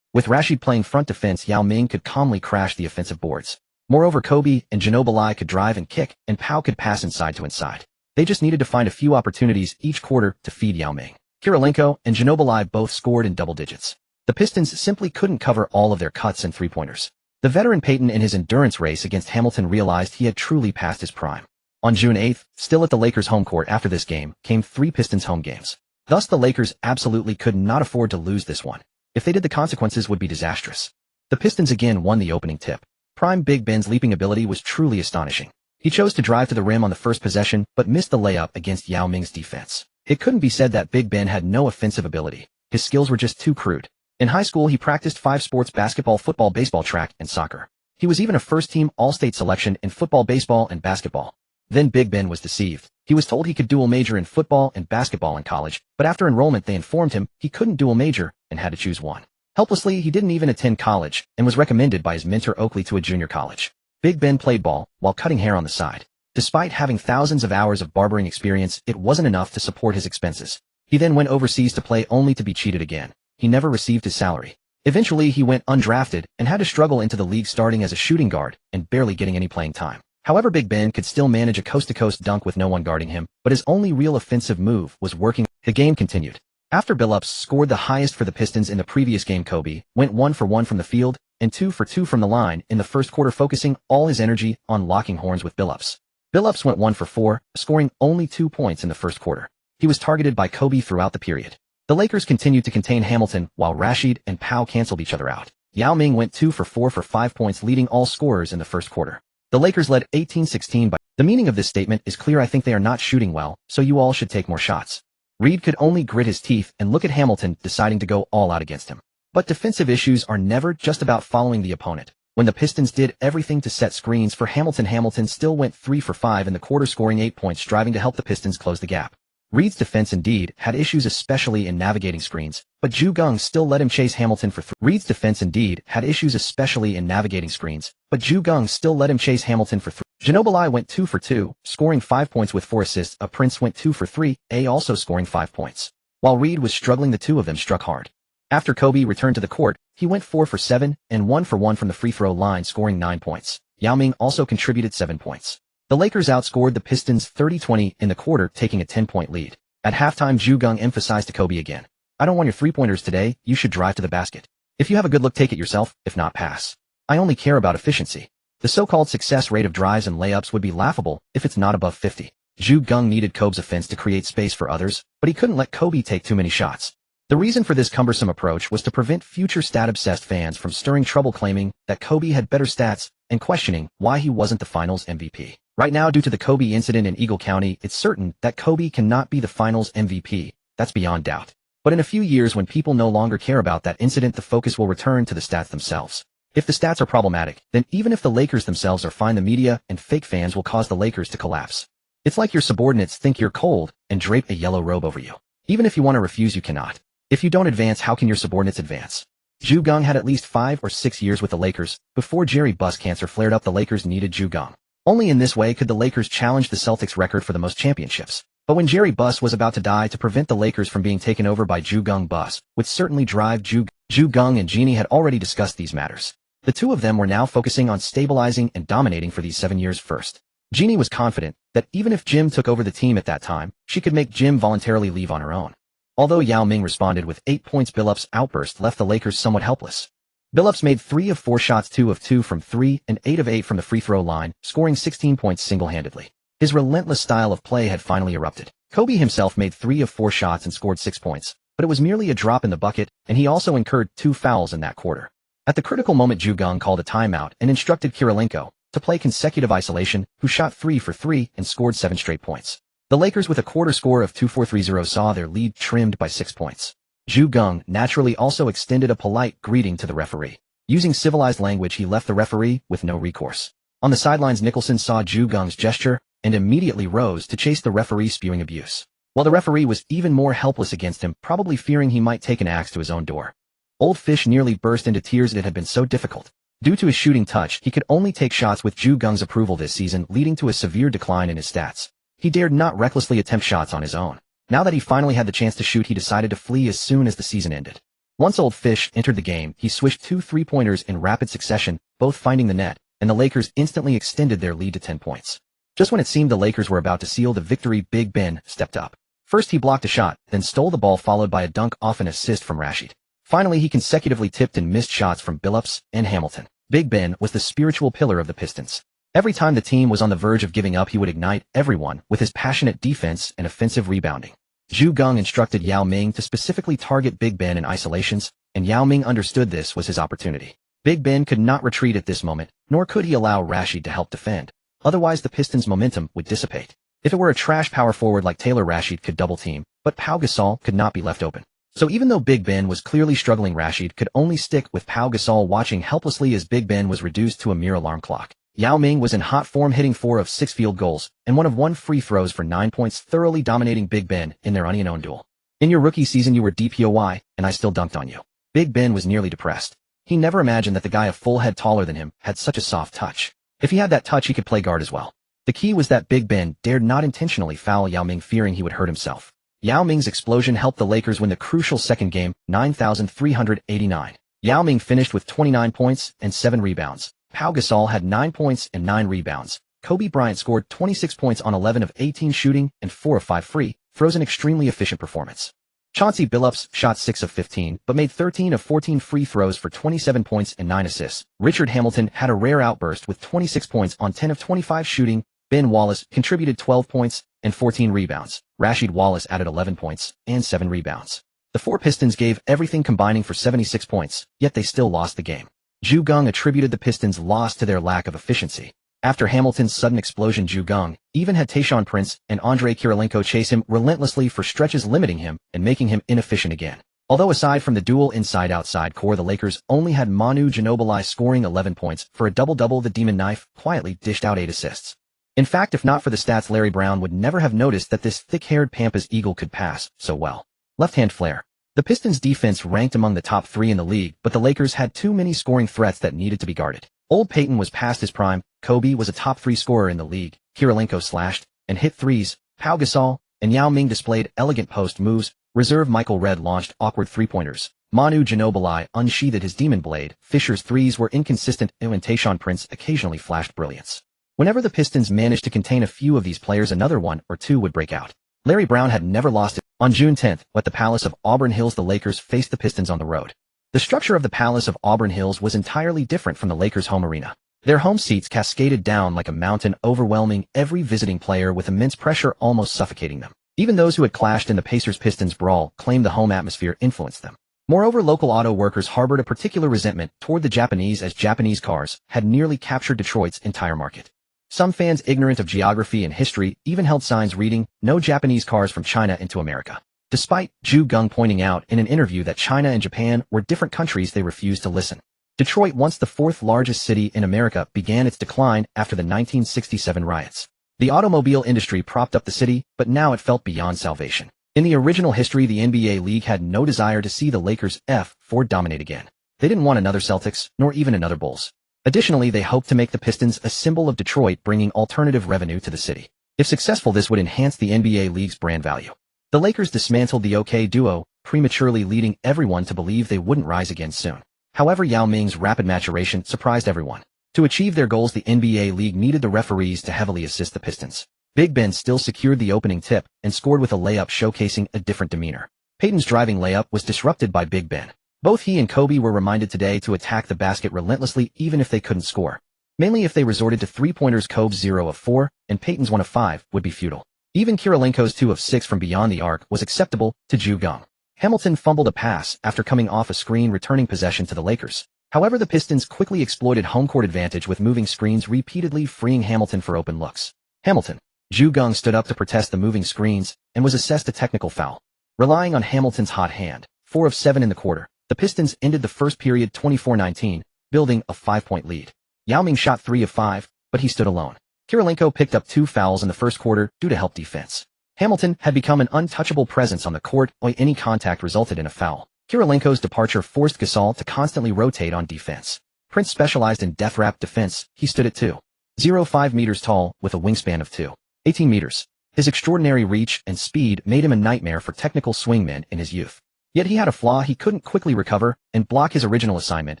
With Rashid playing front defense, Yao Ming could calmly crash the offensive boards. Moreover, Kobe and Ginobili could drive and kick, and Pau could pass inside to inside. They just needed to find a few opportunities each quarter to feed Yao Ming. Kirilenko and Ginobili both scored in double digits. The Pistons simply couldn't cover all of their cuts and three-pointers. The veteran Payton, in his endurance race against Hamilton, realized he had truly passed his prime. On June 8th, still at the Lakers' home court after this game, came 3 Pistons home games. Thus, the Lakers absolutely could not afford to lose this one. If they did, the consequences would be disastrous. The Pistons again won the opening tip. Prime Big Ben's leaping ability was truly astonishing. He chose to drive to the rim on the first possession, but missed the layup against Yao Ming's defense. It couldn't be said that Big Ben had no offensive ability. His skills were just too crude. In high school, he practiced 5 sports: basketball, football, baseball, track, and soccer. He was even a first-team All-State selection in football, baseball, and basketball. Then Big Ben was deceived. He was told he could dual major in football and basketball in college, but after enrollment they informed him he couldn't dual major and had to choose one. Helplessly, he didn't even attend college and was recommended by his mentor Oakley to a junior college. Big Ben played ball while cutting hair on the side. Despite having thousands of hours of barbering experience, it wasn't enough to support his expenses. He then went overseas to play, only to be cheated again. He never received his salary. Eventually, he went undrafted and had to struggle into the league, starting as a shooting guard and barely getting any playing time. However, Big Ben could still manage a coast-to-coast dunk with no one guarding him, but his only real offensive move was working. The game continued. After Billups scored the highest for the Pistons in the previous game, Kobe went 1 for 1 from the field and 2 for 2 from the line in the first quarter, focusing all his energy on locking horns with Billups. Billups went 1 for 4, scoring only 2 points in the first quarter. He was targeted by Kobe throughout the period. The Lakers continued to contain Hamilton while Rashid and Pau canceled each other out. Yao Ming went 2 for 4 for 5 points, leading all scorers in the first quarter. The Lakers led 18-16 by. The meaning of this statement is clear: I think they are not shooting well, so you all should take more shots. Reed could only grit his teeth and look at Hamilton, deciding to go all out against him. But defensive issues are never just about following the opponent. When the Pistons did everything to set screens for Hamilton, Hamilton still went 3 for 5 in the quarter, scoring 8 points, striving to help the Pistons close the gap. Reed's defense indeed had issues, especially in navigating screens, but Geng still let him chase Hamilton for 3. Reed's defense indeed had issues, especially in navigating screens, but Geng still let him chase Hamilton for 3. Ginobili went 2 for 2, scoring 5 points with 4 assists. Prince went 2 for 3, also scoring 5 points. While Reed was struggling, the two of them struck hard. After Kobe returned to the court, he went 4 for 7 and 1 for 1 from the free throw line, scoring 9 points. Yao Ming also contributed 7 points. The Lakers outscored the Pistons 30-20 in the quarter, taking a 10-point lead. At halftime, Geng emphasized to Kobe again, "I don't want your three-pointers today, you should drive to the basket. If you have a good look, take it yourself, if not, pass. I only care about efficiency." The so-called success rate of drives and layups would be laughable if it's not above 50. Geng needed Kobe's offense to create space for others, but he couldn't let Kobe take too many shots. The reason for this cumbersome approach was to prevent future stat-obsessed fans from stirring trouble, claiming that Kobe had better stats and questioning why he wasn't the Finals MVP. Right now, due to the Kobe incident in Eagle County, it's certain that Kobe cannot be the Finals MVP. That's beyond doubt. But in a few years, when people no longer care about that incident, the focus will return to the stats themselves. If the stats are problematic, then even if the Lakers themselves are fine, the media and fake fans will cause the Lakers to collapse. It's like your subordinates think you're cold and drape a yellow robe over you. Even if you want to refuse, you cannot. If you don't advance, how can your subordinates advance? Geng had at least 5 or 6 years with the Lakers. Before Jerry Buss cancer flared up, the Lakers needed Geng. Only in this way could the Lakers challenge the Celtics' record for the most championships. But when Jerry Buss was about to die, to prevent the Lakers from being taken over by Geng, Buss would certainly drive Geng, and Jeanie had already discussed these matters. The two of them were now focusing on stabilizing and dominating for these 7 years first. Jeanie was confident that even if Jim took over the team at that time, she could make Jim voluntarily leave on her own. Although Yao Ming responded with 8 points, Billups' outburst left the Lakers somewhat helpless. Billups made 3 of 4 shots, 2 of 2 from 3, and 8 of 8 from the free throw line, scoring 16 points single-handedly. His relentless style of play had finally erupted. Kobe himself made 3 of 4 shots and scored 6 points, but it was merely a drop in the bucket, and he also incurred 2 fouls in that quarter. At the critical moment, Geng called a timeout and instructed Kirilenko to play consecutive isolation, who shot 3 for 3 and scored 7 straight points. The Lakers, with a quarter score of 2-4-3-0, saw their lead trimmed by 6 points. Geng naturally also extended a polite greeting to the referee. Using civilized language, he left the referee with no recourse. On the sidelines, Nicholson saw Geng's gesture and immediately rose to chase the referee, spewing abuse. While the referee was even more helpless against him, probably fearing he might take an axe to his own door. Old Fish nearly burst into tears. It had been so difficult. Due to his shooting touch, he could only take shots with Geng's approval this season, leading to a severe decline in his stats. He dared not recklessly attempt shots on his own. Now that he finally had the chance to shoot, he decided to flee as soon as the season ended. Once Old Fish entered the game, he swished 2 3-pointers in rapid succession, both finding the net, and the Lakers instantly extended their lead to 10 points. Just when it seemed the Lakers were about to seal the victory, Big Ben stepped up. First he blocked a shot, then stole the ball, followed by a dunk off an assist from Rashid. Finally, he consecutively tipped and missed shots from Billups and Hamilton. Big Ben was the spiritual pillar of the Pistons. Every time the team was on the verge of giving up, he would ignite everyone with his passionate defense and offensive rebounding. Geng instructed Yao Ming to specifically target Big Ben in isolations, and Yao Ming understood this was his opportunity. Big Ben could not retreat at this moment, nor could he allow Rashid to help defend. Otherwise, the Pistons' momentum would dissipate. If it were a trash power forward like Taylor, Rashid could double team, but Pau Gasol could not be left open. So even though Big Ben was clearly struggling, Rashid could only stick with Pau Gasol, watching helplessly as Big Ben was reduced to a mere alarm clock. Yao Ming was in hot form, hitting 4 of 6 field goals and 1 of 1 free throws for 9 points, thoroughly dominating Big Ben in their onion-owned duel. "In your rookie season you were DPOY, and I still dunked on you." Big Ben was nearly depressed. He never imagined that the guy a full head taller than him had such a soft touch. If he had that touch, he could play guard as well. The key was that Big Ben dared not intentionally foul Yao Ming, fearing he would hurt himself. Yao Ming's explosion helped the Lakers win the crucial second game, 9,389. Yao Ming finished with 29 points and 7 rebounds. Pau Gasol had 9 points and 9 rebounds. Kobe Bryant scored 26 points on 11 of 18 shooting and 4 of 5 free throws, an extremely efficient performance. Chauncey Billups shot 6 of 15, but made 13 of 14 free throws for 27 points and 9 assists. Richard Hamilton had a rare outburst with 26 points on 10 of 25 shooting. Ben Wallace contributed 12 points and 14 rebounds. Rasheed Wallace added 11 points and 7 rebounds. The 4 Pistons gave everything, combining for 76 points, yet they still lost the game. Geng attributed the Pistons' loss to their lack of efficiency. After Hamilton's sudden explosion, Geng even had Tayshaun Prince and Andre Kirilenko chase him relentlessly for stretches, limiting him and making him inefficient again. Although aside from the dual inside-outside core, the Lakers only had Manu Ginobili scoring 11 points for a double-double. The Demon Knife quietly dished out 8 assists. In fact, if not for the stats, Larry Brown would never have noticed that this thick-haired Pampas Eagle could pass so well. Left-hand flare. The Pistons' defense ranked among the top 3 in the league, but the Lakers had too many scoring threats that needed to be guarded. Old Peyton was past his prime. Kobe was a top 3 scorer in the league. Kirilenko slashed and hit threes. Pau Gasol and Yao Ming displayed elegant post moves. Reserve Michael Redd launched awkward three-pointers. Manu Ginobili unsheathed his demon blade. Fisher's threes were inconsistent, and Tayshaun Prince occasionally flashed brilliance. Whenever the Pistons managed to contain a few of these players, another one or two would break out. Larry Brown had never lost it. On June 10th, at the Palace of Auburn Hills, the Lakers faced the Pistons on the road. The structure of the Palace of Auburn Hills was entirely different from the Lakers' home arena. Their home seats cascaded down like a mountain, overwhelming every visiting player with immense pressure almost suffocating them. Even those who had clashed in the Pacers-Pistons brawl claimed the home atmosphere influenced them. Moreover, local auto workers harbored a particular resentment toward the Japanese, as Japanese cars had nearly captured Detroit's entire market. Some fans ignorant of geography and history even held signs reading, "No Japanese cars from China into America." Despite Geng pointing out in an interview that China and Japan were different countries, they refused to listen. Detroit, once the fourth largest city in America, began its decline after the 1967 riots. The automobile industry propped up the city, but now it felt beyond salvation. In the original history, the NBA League had no desire to see the Lakers F4 dominate again. They didn't want another Celtics, nor even another Bulls. Additionally, they hoped to make the Pistons a symbol of Detroit, bringing alternative revenue to the city. If successful, this would enhance the NBA League's brand value. The Lakers dismantled the OK duo, prematurely leading everyone to believe they wouldn't rise again soon. However, Yao Ming's rapid maturation surprised everyone. To achieve their goals, the NBA League needed the referees to heavily assist the Pistons. Big Ben still secured the opening tip and scored with a layup, showcasing a different demeanor. Peyton's driving layup was disrupted by Big Ben. Both he and Kobe were reminded today to attack the basket relentlessly even if they couldn't score. Mainly if they resorted to three-pointers. Kobe's 0 of 4 and Peyton's 1 of 5 would be futile. Even Kirilenko's 2 of 6 from beyond the arc was acceptable to Geng. Hamilton fumbled a pass after coming off a screen, returning possession to the Lakers. However, the Pistons quickly exploited home court advantage with moving screens, repeatedly freeing Hamilton for open looks. Geng stood up to protest the moving screens and was assessed a technical foul. Relying on Hamilton's hot hand, 4 of 7 in the quarter, the Pistons ended the first period 24-19, building a 5-point lead. Yao Ming shot 3 of 5, but he stood alone. Kirilenko picked up 2 fouls in the first quarter due to help defense. Hamilton had become an untouchable presence on the court, while any contact resulted in a foul. Kirilenko's departure forced Gasol to constantly rotate on defense. Prince specialized in death wrap defense. He stood at 2.05 meters tall with a wingspan of 2.18 meters. His extraordinary reach and speed made him a nightmare for technical swingmen in his youth. Yet he had a flaw: he couldn't quickly recover and block his original assignment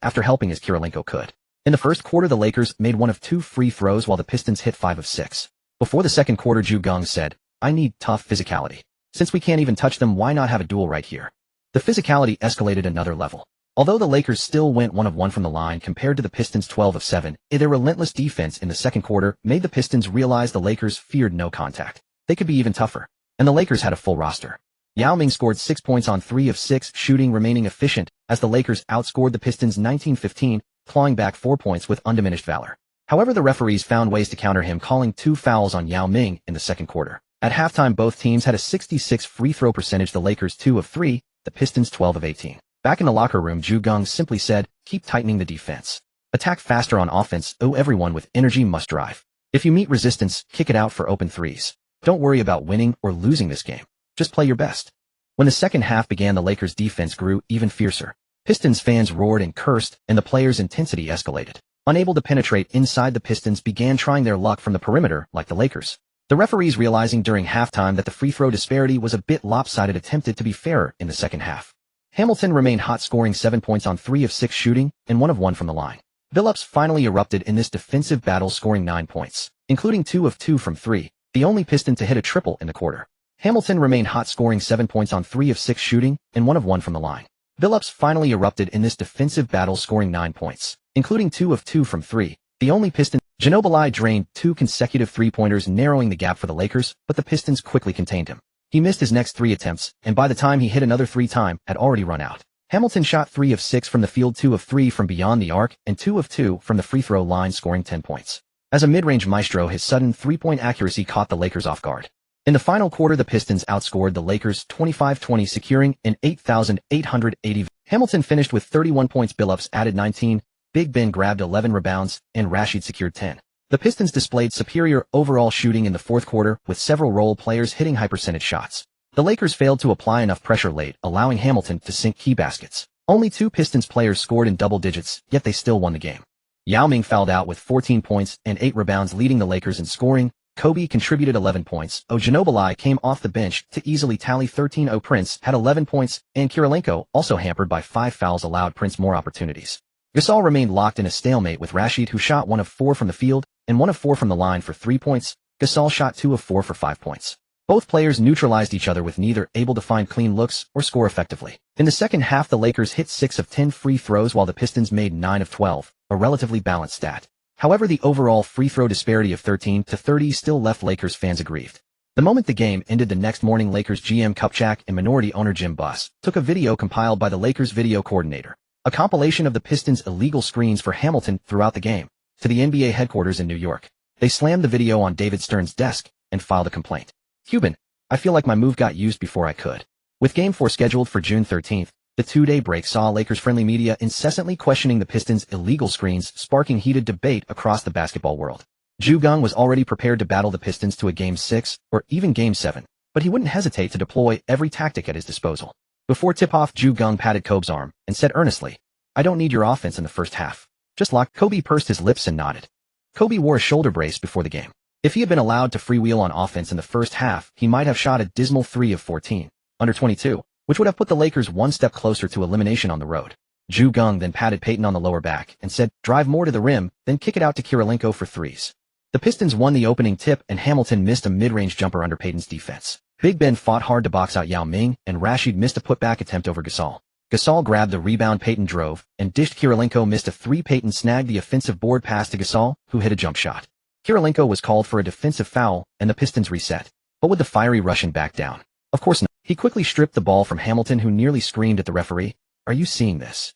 after helping as Kirilenko could. In the first quarter, the Lakers made 1 of 2 free throws while the Pistons hit 5 of 6. Before the second quarter, Geng said, "I need tough physicality. Since we can't even touch them, why not have a duel right here?" The physicality escalated another level. Although the Lakers still went 1 of 1 from the line compared to the Pistons' 12 of 7, their relentless defense in the second quarter made the Pistons realize the Lakers feared no contact. They could be even tougher. And the Lakers had a full roster. Yao Ming scored 6 points on 3 of 6 shooting, remaining efficient as the Lakers outscored the Pistons 19-15, clawing back 4 points with undiminished valor. However, the referees found ways to counter him, calling 2 fouls on Yao Ming in the second quarter. At halftime, both teams had a 66 free throw percentage, the Lakers 2 of 3, the Pistons 12 of 18. Back in the locker room, Geng simply said, "Keep tightening the defense. Attack faster on offense. Everyone with energy must drive. If you meet resistance, kick it out for open threes. Don't worry about winning or losing this game. Just play your best." When the second half began, the Lakers' defense grew even fiercer. Pistons fans roared and cursed, and the players' intensity escalated. Unable to penetrate inside, the Pistons began trying their luck from the perimeter like the Lakers. The referees, realizing during halftime that the free throw disparity was a bit lopsided, attempted to be fairer in the second half. Hamilton remained hot, scoring 7 points on 3 of 6 shooting and 1 of 1 from the line. Billups finally erupted in this defensive battle, scoring 9 points, including 2 of 2 from 3, the only Piston to hit a triple in the quarter. Hamilton remained hot, scoring 7 points on 3 of 6 shooting and 1 of 1 from the line. Billups finally erupted in this defensive battle, scoring 9 points, including 2 of 2 from 3, the only Piston. Ginobili drained 2 consecutive three-pointers, narrowing the gap for the Lakers, but the Pistons quickly contained him. He missed his next 3 attempts, and by the time he hit another 3, time had already run out. Hamilton shot 3 of 6 from the field, 2 of 3 from beyond the arc, and 2 of 2 from the free throw line, scoring 10 points. As a mid-range maestro, his sudden three-point accuracy caught the Lakers off guard. In the final quarter, the Pistons outscored the Lakers 25-20, securing an 8,880. Hamilton finished with 31 points, Billups added 19, Big Ben grabbed 11 rebounds, and Rashid secured 10. The Pistons displayed superior overall shooting in the fourth quarter, with several role players hitting high-percentage shots. The Lakers failed to apply enough pressure late, allowing Hamilton to sink key baskets. Only 2 Pistons players scored in double digits, yet they still won the game. Yao Ming fouled out with 14 points and 8 rebounds, leading the Lakers in scoring. Kobe contributed 11 points. Ginobili came off the bench to easily tally 13. Prince had 11 points, and Kirilenko, also hampered by 5 fouls, allowed Prince more opportunities. Gasol remained locked in a stalemate with Rashid, who shot 1 of 4 from the field, and 1 of 4 from the line for 3 points. Gasol shot 2 of 4 for 5 points. Both players neutralized each other with neither able to find clean looks or score effectively. In the second half, the Lakers hit 6 of 10 free throws while the Pistons made 9 of 12, a relatively balanced stat. However, the overall free throw disparity of 13-30 still left Lakers fans aggrieved. The moment the game ended the next morning, Lakers GM Kupchak and minority owner Jim Buss took a video compiled by the Lakers video coordinator, a compilation of the Pistons' illegal screens for Hamilton throughout the game, to the NBA headquarters in New York. They slammed the video on David Stern's desk and filed a complaint. Cuban, I feel like my move got used before I could. With Game 4 scheduled for June 13th, the two-day break saw Lakers-friendly media incessantly questioning the Pistons' illegal screens, sparking heated debate across the basketball world. Geng was already prepared to battle the Pistons to a Game 6 or even Game 7, but he wouldn't hesitate to deploy every tactic at his disposal. Before tip-off, Geng patted Kobe's arm and said earnestly, "I don't need your offense in the first half. Just lock." Kobe pursed his lips and nodded. Kobe wore a shoulder brace before the game. If he had been allowed to freewheel on offense in the first half, he might have shot a dismal 3 of 14, under 22, which would have put the Lakers one step closer to elimination on the road. Geng then patted Payton on the lower back and said, "Drive more to the rim, then kick it out to Kirilenko for threes." The Pistons won the opening tip and Hamilton missed a mid-range jumper under Payton's defense. Big Ben fought hard to box out Yao Ming, and Rashid missed a putback attempt over Gasol. Gasol grabbed the rebound, Payton drove, and dished. Kirilenko missed a 3. Payton snagged the offensive board pass to Gasol, who hit a jump shot. Kirilenko was called for a defensive foul, and the Pistons reset. But would the fiery Russian back down? Of course not. He quickly stripped the ball from Hamilton, who nearly screamed at the referee, "Are you seeing this?"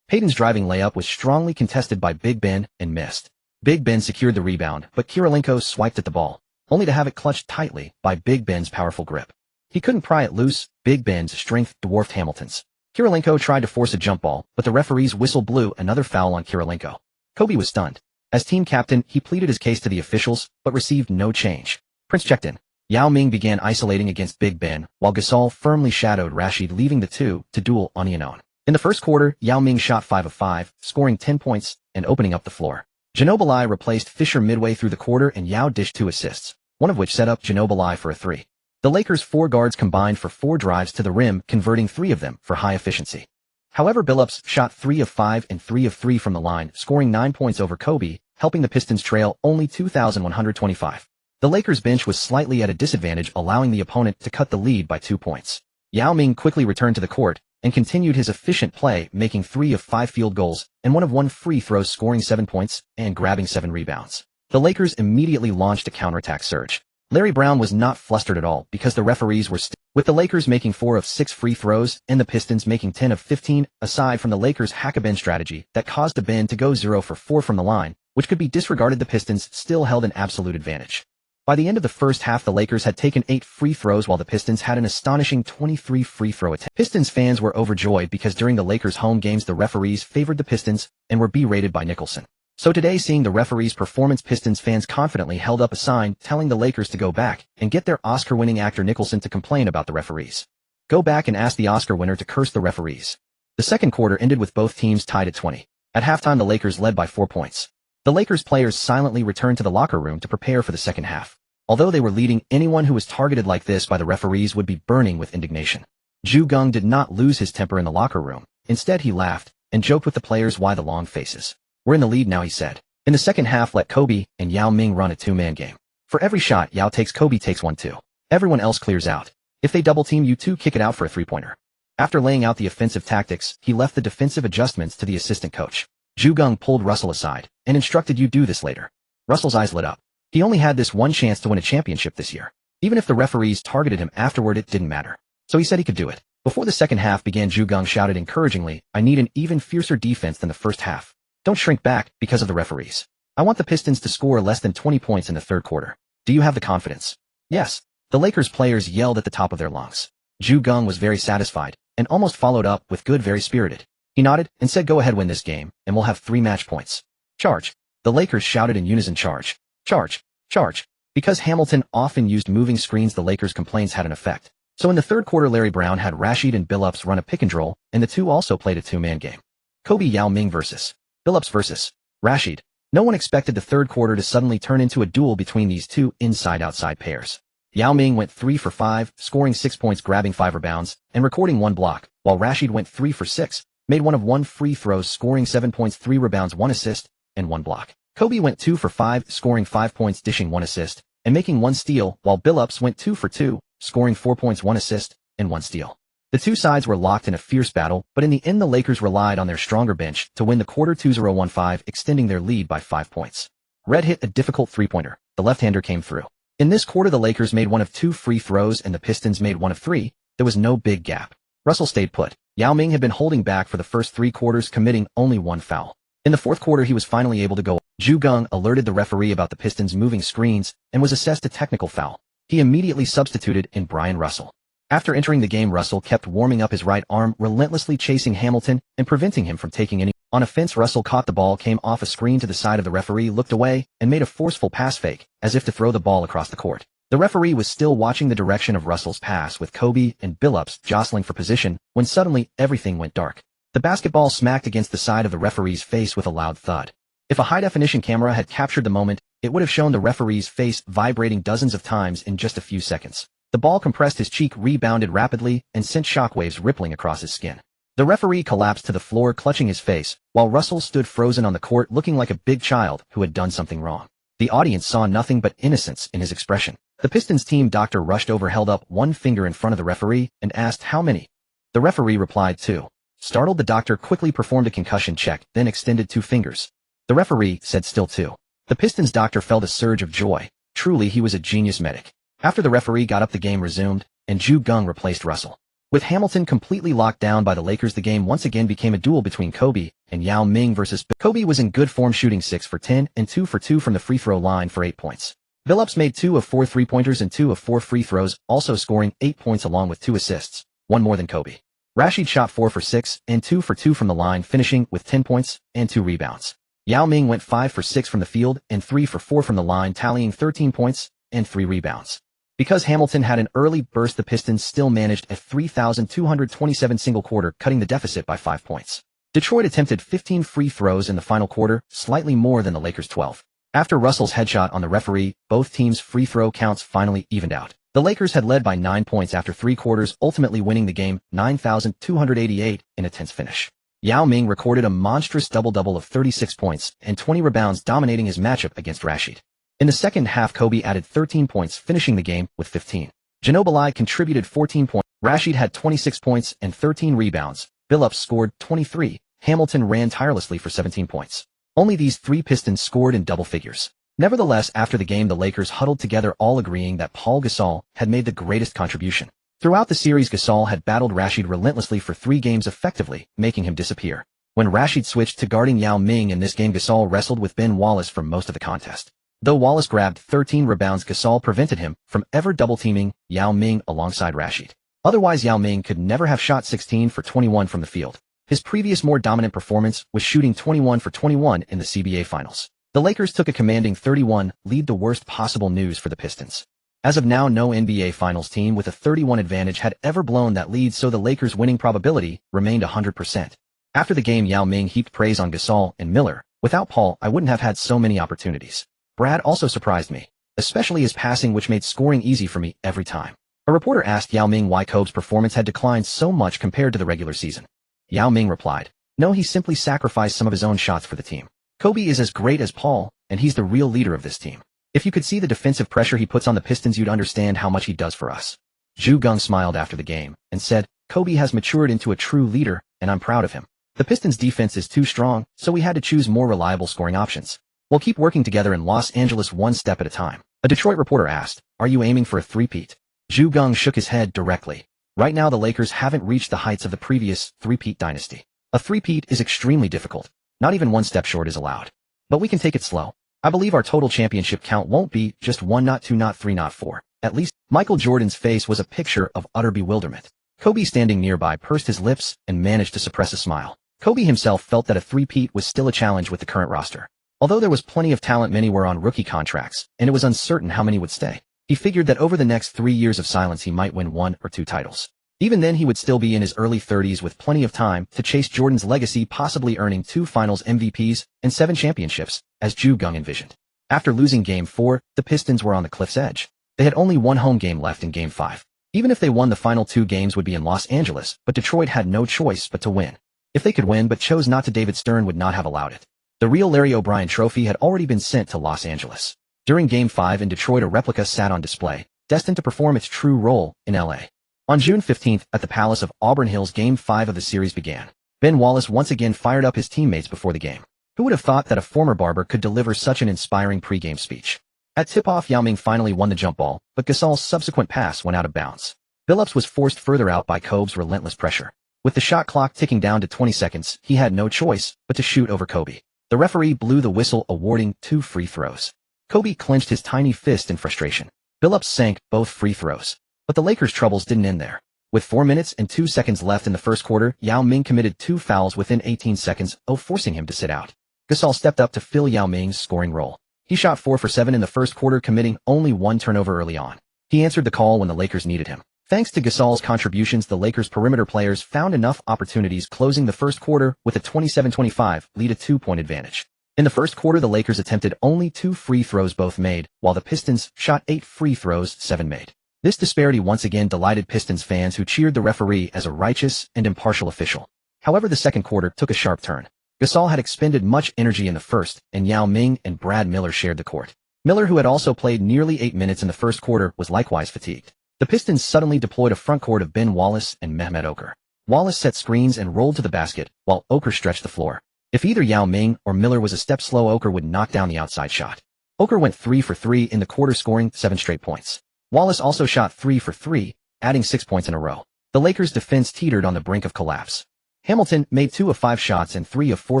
Payton's driving layup was strongly contested by Big Ben and missed. Big Ben secured the rebound, but Kirilenko swiped at the ball, only to have it clutched tightly by Big Ben's powerful grip. He couldn't pry it loose. Big Ben's strength dwarfed Hamilton's. Kirilenko tried to force a jump ball, but the referee's whistle blew another foul on Kirilenko. Kobe was stunned. As team captain, he pleaded his case to the officials, but received no change. Prince checked in. Yao Ming began isolating against Big Ben, while Gasol firmly shadowed Rashid, leaving the two to duel on and on. In the first quarter, Yao Ming shot 5 of 5, scoring 10 points and opening up the floor. Ginobili replaced Fisher midway through the quarter, and Yao dished 2 assists, one of which set up Ginobili for a 3. The Lakers' 4 guards combined for 4 drives to the rim, converting 3 of them for high efficiency. However, Billups shot 3 of 5 and 3 of 3 from the line, scoring 9 points over Kobe, helping the Pistons trail only 2,125. The Lakers bench was slightly at a disadvantage, allowing the opponent to cut the lead by 2 points. Yao Ming quickly returned to the court and continued his efficient play, making 3 of 5 field goals and 1 of 1 free throws, scoring 7 points and grabbing 7 rebounds. The Lakers immediately launched a counterattack surge. Larry Brown was not flustered at all because the referees were with the Lakers making 4 of 6 free throws and the Pistons making 10 of 15, aside from the Lakers' hack-a-Ben strategy that caused the Ben to go 0 for 4 from the line, which could be disregarded. The Pistons still held an absolute advantage. By the end of the first half, the Lakers had taken 8 free throws while the Pistons had an astonishing 23 free throw attempts. Pistons fans were overjoyed because during the Lakers' home games the referees favored the Pistons and were berated by Nicholson. So today, seeing the referees' performance, Pistons fans confidently held up a sign telling the Lakers to go back and get their Oscar-winning actor Nicholson to complain about the referees. Go back and ask the Oscar winner to curse the referees. The second quarter ended with both teams tied at 20. At halftime, the Lakers led by 4 points. The Lakers players silently returned to the locker room to prepare for the second half. Although they were leading, anyone who was targeted like this by the referees would be burning with indignation. Geng did not lose his temper in the locker room. Instead, he laughed and joked with the players. "Why the long faces? We're in the lead now," he said. In the second half, let Kobe and Yao Ming run a 2-man game. For every shot Yao takes, Kobe takes 1 too. Everyone else clears out. If they double team you, 2 kick it out for a 3-pointer. After laying out the offensive tactics, he left the defensive adjustments to the assistant coach. Geng pulled Russell aside and instructed, "You do this later." Russell's eyes lit up. He only had this one chance to win a championship this year. Even if the referees targeted him afterward, it didn't matter. So he said he could do it. Before the second half began, Geng shouted encouragingly, "I need an even fiercer defense than the first half. Don't shrink back because of the referees. I want the Pistons to score less than 20 points in the third quarter. Do you have the confidence?" "Yes," the Lakers players yelled at the top of their lungs. Geng was very satisfied and almost followed up with "good, very spirited." He nodded and said, "Go ahead, win this game, and we'll have 3 match points." "Charge!" The Lakers shouted in unison, "Charge! Charge! Charge!" Because Hamilton often used moving screens, the Lakers' complaints had an effect. So in the third quarter, Larry Brown had Rashid and Billups run a pick and roll, and the two also played a 2-man game. Kobe Yao Ming versus Billups versus Rashid. No one expected the third quarter to suddenly turn into a duel between these two inside-outside pairs. Yao Ming went 3 for 5, scoring 6 points, grabbing 5 rebounds, and recording 1 block, while Rashid went 3 for 6, made 1 of 1 free throws, scoring 7 points, 3 rebounds, 1 assist, and 1 block. Kobe went 2 for 5, scoring 5 points, dishing 1 assist, and making 1 steal, while Billups went 2 for 2, scoring 4 points, 1 assist, and 1 steal. The two sides were locked in a fierce battle, but in the end the Lakers relied on their stronger bench to win the quarter 2-0-1-5, extending their lead by 5 points. Red hit a difficult three-pointer. The left-hander came through. In this quarter the Lakers made 1 of 2 free throws and the Pistons made 1 of 3. There was no big gap. Russell stayed put. Yao Ming had been holding back for the first 3 quarters, committing only 1 foul. In the fourth quarter he was finally able to go. Geng alerted the referee about the Pistons moving screens and was assessed a technical foul. He immediately substituted in Brian Russell. After entering the game, Russell kept warming up his right arm, relentlessly chasing Hamilton and preventing him from taking any. On offense, Russell caught the ball, came off a screen to the side of the referee, looked away, and made a forceful pass fake, as if to throw the ball across the court. The referee was still watching the direction of Russell's pass, with Kobe and Billups jostling for position, when suddenly everything went dark. The basketball smacked against the side of the referee's face with a loud thud. If a high-definition camera had captured the moment, it would have shown the referee's face vibrating dozens of times in just a few seconds. The ball compressed his cheek, rebounded rapidly, and sent shockwaves rippling across his skin. The referee collapsed to the floor, clutching his face, while Russell stood frozen on the court, looking like a big child who had done something wrong. The audience saw nothing but innocence in his expression. The Pistons team doctor rushed over, held up one finger in front of the referee, and asked how many. The referee replied 2. Startled, the doctor quickly performed a concussion check, then extended 2 fingers. The referee said still 2. The Pistons doctor felt a surge of joy. Truly, he was a genius medic. After the referee got up, the game resumed, and Geng replaced Russell. With Hamilton completely locked down by the Lakers, the game once again became a duel between Kobe and Yao Ming versus Kobe was in good form, shooting 6 for 10 and 2 for 2 from the free throw line for 8 points. Billups made 2 of 4 3-pointers and 2 of 4 free throws, also scoring 8 points along with 2 assists, 1 more than Kobe. Rashid shot 4 for 6 and 2 for 2 from the line, finishing with 10 points and 2 rebounds. Yao Ming went 5 for 6 from the field and 3 for 4 from the line, tallying 13 points and 3 rebounds. Because Hamilton had an early burst, the Pistons still managed a 3,227 single quarter, cutting the deficit by 5 points. Detroit attempted 15 free throws in the final quarter, slightly more than the Lakers' 12. After Russell's headshot on the referee, both teams' free throw counts finally evened out. The Lakers had led by 9 points after 3 quarters, ultimately winning the game 9,288 in a tense finish. Yao Ming recorded a monstrous double-double of 36 points and 20 rebounds, dominating his matchup against Rashid. In the second half, Kobe added 13 points, finishing the game with 15. Ginobili contributed 14 points. Rashid had 26 points and 13 rebounds. Billups scored 23. Hamilton ran tirelessly for 17 points. Only these 3 Pistons scored in double figures. Nevertheless, after the game, the Lakers huddled together, all agreeing that Paul Gasol had made the greatest contribution. Throughout the series, Gasol had battled Rashid relentlessly for 3 games, effectively making him disappear. When Rashid switched to guarding Yao Ming in this game, Gasol wrestled with Ben Wallace for most of the contest. Though Wallace grabbed 13 rebounds, Gasol prevented him from ever double-teaming Yao Ming alongside Rashid. Otherwise, Yao Ming could never have shot 16 for 21 from the field. His previous more dominant performance was shooting 21 for 21 in the CBA Finals. The Lakers took a commanding 31 lead, the worst possible news for the Pistons. As of now, no NBA Finals team with a 31 advantage had ever blown that lead, so the Lakers' winning probability remained 100%. After the game, Yao Ming heaped praise on Gasol and Miller. Without Paul, I wouldn't have had so many opportunities. Brad also surprised me, especially his passing, which made scoring easy for me every time. A reporter asked Yao Ming why Kobe's performance had declined so much compared to the regular season. Yao Ming replied, "No, he simply sacrificed some of his own shots for the team. Kobe is as great as Paul, and he's the real leader of this team. If you could see the defensive pressure he puts on the Pistons, you'd understand how much he does for us." Geng smiled after the game and said, "Kobe has matured into a true leader, and I'm proud of him. The Pistons' defense is too strong, so we had to choose more reliable scoring options. We'll keep working together in Los Angeles, one step at a time." A Detroit reporter asked, "Are you aiming for a three-peat?" Geng shook his head directly. Right now, the Lakers haven't reached the heights of the previous three-peat dynasty. A three-peat is extremely difficult. Not even one step short is allowed. But we can take it slow. I believe our total championship count won't be just 1, not 2, not 3, not 4. At least, Michael Jordan's face was a picture of utter bewilderment. Kobe, standing nearby, pursed his lips and managed to suppress a smile. Kobe himself felt that a three-peat was still a challenge with the current roster. Although there was plenty of talent, many were on rookie contracts, and it was uncertain how many would stay. He figured that over the next 3 years of silence he might win 1 or 2 titles. Even then, he would still be in his early 30s with plenty of time to chase Jordan's legacy, possibly earning 2 finals MVPs and 7 championships, as Geng envisioned. After losing Game 4, the Pistons were on the cliff's edge. They had only one home game left in Game 5. Even if they won, the final 2 games would be in Los Angeles, but Detroit had no choice but to win. If they could win but chose not to, David Stern would not have allowed it. The real Larry O'Brien trophy had already been sent to Los Angeles. During Game 5 in Detroit, a replica sat on display, destined to perform its true role in LA. On June 15th, at the Palace of Auburn Hills, Game 5 of the series began. Ben Wallace once again fired up his teammates before the game. Who would have thought that a former barber could deliver such an inspiring pre-game speech? At tip-off, Yao Ming finally won the jump ball, but Gasol's subsequent pass went out of bounds. Billups was forced further out by Kobe's relentless pressure. With the shot clock ticking down to 20 seconds, he had no choice but to shoot over Kobe. The referee blew the whistle, awarding 2 free throws. Kobe clenched his tiny fist in frustration. Billups sank both free throws. But the Lakers' troubles didn't end there. With 4 minutes and 2 seconds left in the first quarter, Yao Ming committed 2 fouls within 18 seconds, forcing him to sit out. Gasol stepped up to fill Yao Ming's scoring role. He shot 4 for 7 in the first quarter, committing only 1 turnover early on. He answered the call when the Lakers needed him. Thanks to Gasol's contributions, the Lakers' perimeter players found enough opportunities, closing the first quarter with a 27-25 lead, a 2-point advantage. In the first quarter, the Lakers attempted only 2 free throws, both made, while the Pistons shot 8 free throws, 7 made. This disparity once again delighted Pistons fans, who cheered the referee as a righteous and impartial official. However, the second quarter took a sharp turn. Gasol had expended much energy in the first, and Yao Ming and Brad Miller shared the court. Miller, who had also played nearly 8 minutes in the first quarter, was likewise fatigued. The Pistons suddenly deployed a front court of Ben Wallace and Mehmet Okur. Wallace set screens and rolled to the basket, while Okur stretched the floor. If either Yao Ming or Miller was a step slow, Okur would knock down the outside shot. Okur went 3 for 3 in the quarter, scoring 7 straight points. Wallace also shot 3 for 3, adding 6 points in a row. The Lakers' defense teetered on the brink of collapse. Hamilton made 2 of 5 shots and 3 of 4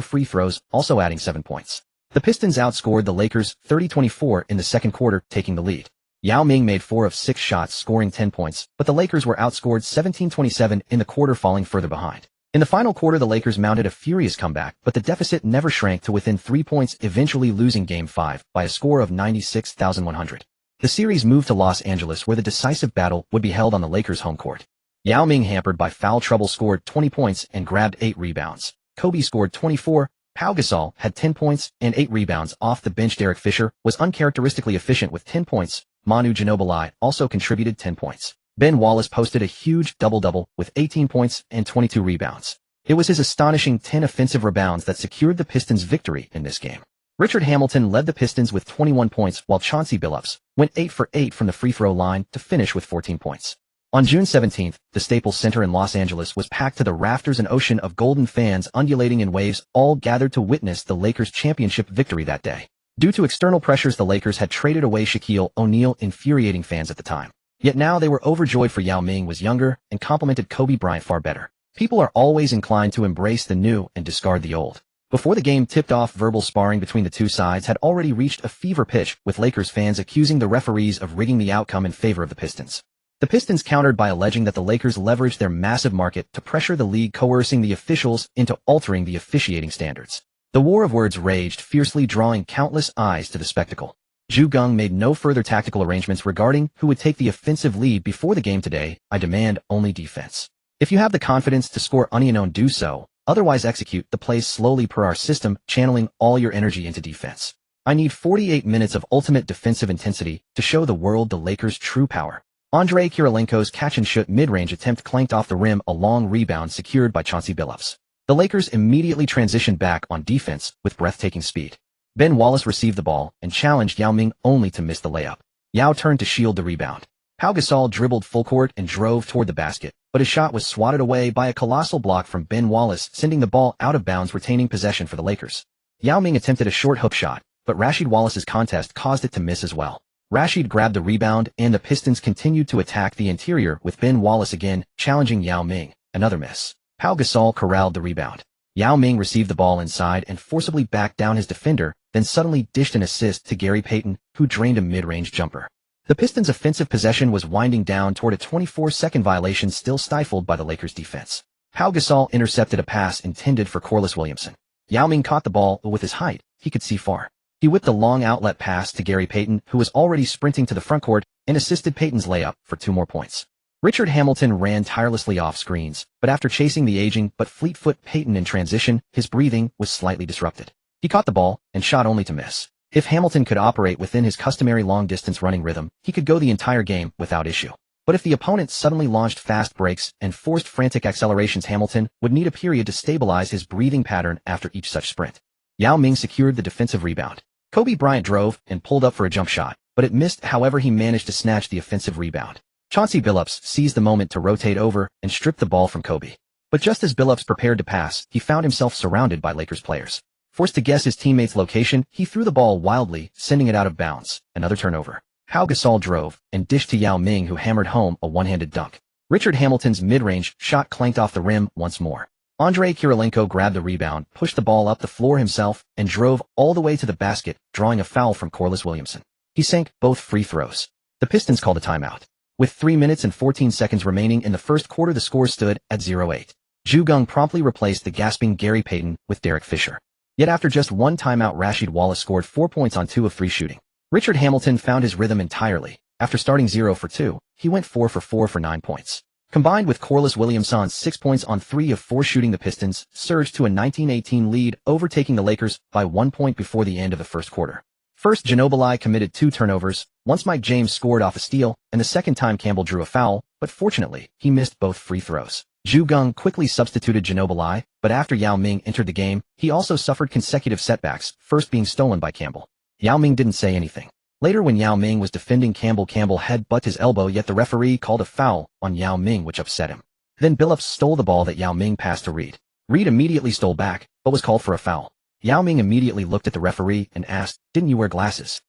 free throws, also adding 7 points. The Pistons outscored the Lakers 30-24 in the second quarter, taking the lead. Yao Ming made 4 of 6 shots, scoring 10 points, but the Lakers were outscored 17-27 in the quarter, falling further behind. In the final quarter, the Lakers mounted a furious comeback, but the deficit never shrank to within 3 points, eventually losing Game 5 by a score of 96,100. The series moved to Los Angeles, where the decisive battle would be held on the Lakers' home court. Yao Ming, hampered by foul trouble, scored 20 points and grabbed 8 rebounds. Kobe scored 24. Pau Gasol had 10 points and 8 rebounds off the bench. Derek Fisher was uncharacteristically efficient with 10 points. Manu Ginobili also contributed 10 points. Ben Wallace posted a huge double-double with 18 points and 22 rebounds. It was his astonishing 10 offensive rebounds that secured the Pistons' victory in this game. Richard Hamilton led the Pistons with 21 points, while Chauncey Billups went 8 for 8 from the free throw line to finish with 14 points. On June 17th, the Staples Center in Los Angeles was packed to the rafters, an ocean of golden fans undulating in waves, all gathered to witness the Lakers' championship victory that day. Due to external pressures, the Lakers had traded away Shaquille O'Neal, infuriating fans at the time. Yet now they were overjoyed, for Yao Ming was younger and complimented Kobe Bryant far better. People are always inclined to embrace the new and discard the old. Before the game tipped off, verbal sparring between the two sides had already reached a fever pitch, with Lakers fans accusing the referees of rigging the outcome in favor of the Pistons. The Pistons countered by alleging that the Lakers leveraged their massive market to pressure the league, coercing the officials into altering the officiating standards. The war of words raged fiercely, drawing countless eyes to the spectacle. Geng made no further tactical arrangements regarding who would take the offensive lead before the game today. I demand only defense. If you have the confidence to score unknown, do so. Otherwise, execute the plays slowly per our system, channeling all your energy into defense. I need 48 minutes of ultimate defensive intensity to show the world the Lakers' true power. Andrei Kirilenko's catch-and-shoot mid-range attempt clanked off the rim, a long rebound secured by Chauncey Billups. The Lakers immediately transitioned back on defense with breathtaking speed. Ben Wallace received the ball and challenged Yao Ming, only to miss the layup. Yao turned to shield the rebound. Pau Gasol dribbled full court and drove toward the basket, but his shot was swatted away by a colossal block from Ben Wallace, sending the ball out of bounds, retaining possession for the Lakers. Yao Ming attempted a short hook shot, but Rasheed Wallace's contest caused it to miss as well. Rasheed grabbed the rebound, and the Pistons continued to attack the interior, with Ben Wallace again challenging Yao Ming. Another miss. Pau Gasol corralled the rebound. Yao Ming received the ball inside and forcibly backed down his defender, then suddenly dished an assist to Gary Payton, who drained a mid-range jumper. The Pistons' offensive possession was winding down toward a 24-second violation, still stifled by the Lakers' defense. Pau Gasol intercepted a pass intended for Corliss Williamson. Yao Ming caught the ball, but with his height, he could see far. He whipped a long outlet pass to Gary Payton, who was already sprinting to the front court, and assisted Payton's layup for 2 more points. Richard Hamilton ran tirelessly off screens, but after chasing the aging but fleet-foot Payton in transition, his breathing was slightly disrupted. He caught the ball and shot only to miss. If Hamilton could operate within his customary long-distance running rhythm, he could go the entire game without issue. But if the opponent suddenly launched fast breaks and forced frantic accelerations, Hamilton would need a period to stabilize his breathing pattern after each such sprint. Yao Ming secured the defensive rebound. Kobe Bryant drove and pulled up for a jump shot, but it missed. However, he managed to snatch the offensive rebound. Chauncey Billups seized the moment to rotate over and strip the ball from Kobe. But just as Billups prepared to pass, he found himself surrounded by Lakers players. Forced to guess his teammate's location, he threw the ball wildly, sending it out of bounds. Another turnover. Pau Gasol drove and dished to Yao Ming, who hammered home a one-handed dunk. Richard Hamilton's mid-range shot clanked off the rim once more. Andrei Kirilenko grabbed the rebound, pushed the ball up the floor himself, and drove all the way to the basket, drawing a foul from Corliss Williamson. He sank both free throws. The Pistons called a timeout. With 3 minutes and 14 seconds remaining in the first quarter, the score stood at 0-8. Geng promptly replaced the gasping Gary Payton with Derek Fisher. Yet after just one timeout, Rasheed Wallace scored 4 points on 2 of 3 shooting. Richard Hamilton found his rhythm entirely. After starting 0 for 2, he went 4 for 4 for 9 points. Combined with Corliss Williamson's 6 points on 3 of 4 shooting, the Pistons surged to a 19-18 lead, overtaking the Lakers by 1 point before the end of the first quarter. First, Ginobili committed 2 turnovers. Once Mike James scored off a steal, and the second time Campbell drew a foul, but fortunately, he missed both free throws. Geng quickly substituted Ginobili, but after Yao Ming entered the game, he also suffered consecutive setbacks, first being stolen by Campbell. Yao Ming didn't say anything. Later, when Yao Ming was defending Campbell head-butted his elbow, yet the referee called a foul on Yao Ming, which upset him. Then Billups stole the ball that Yao Ming passed to Reed. Reed immediately stole back, but was called for a foul. Yao Ming immediately looked at the referee and asked, "Didn't you wear glasses?"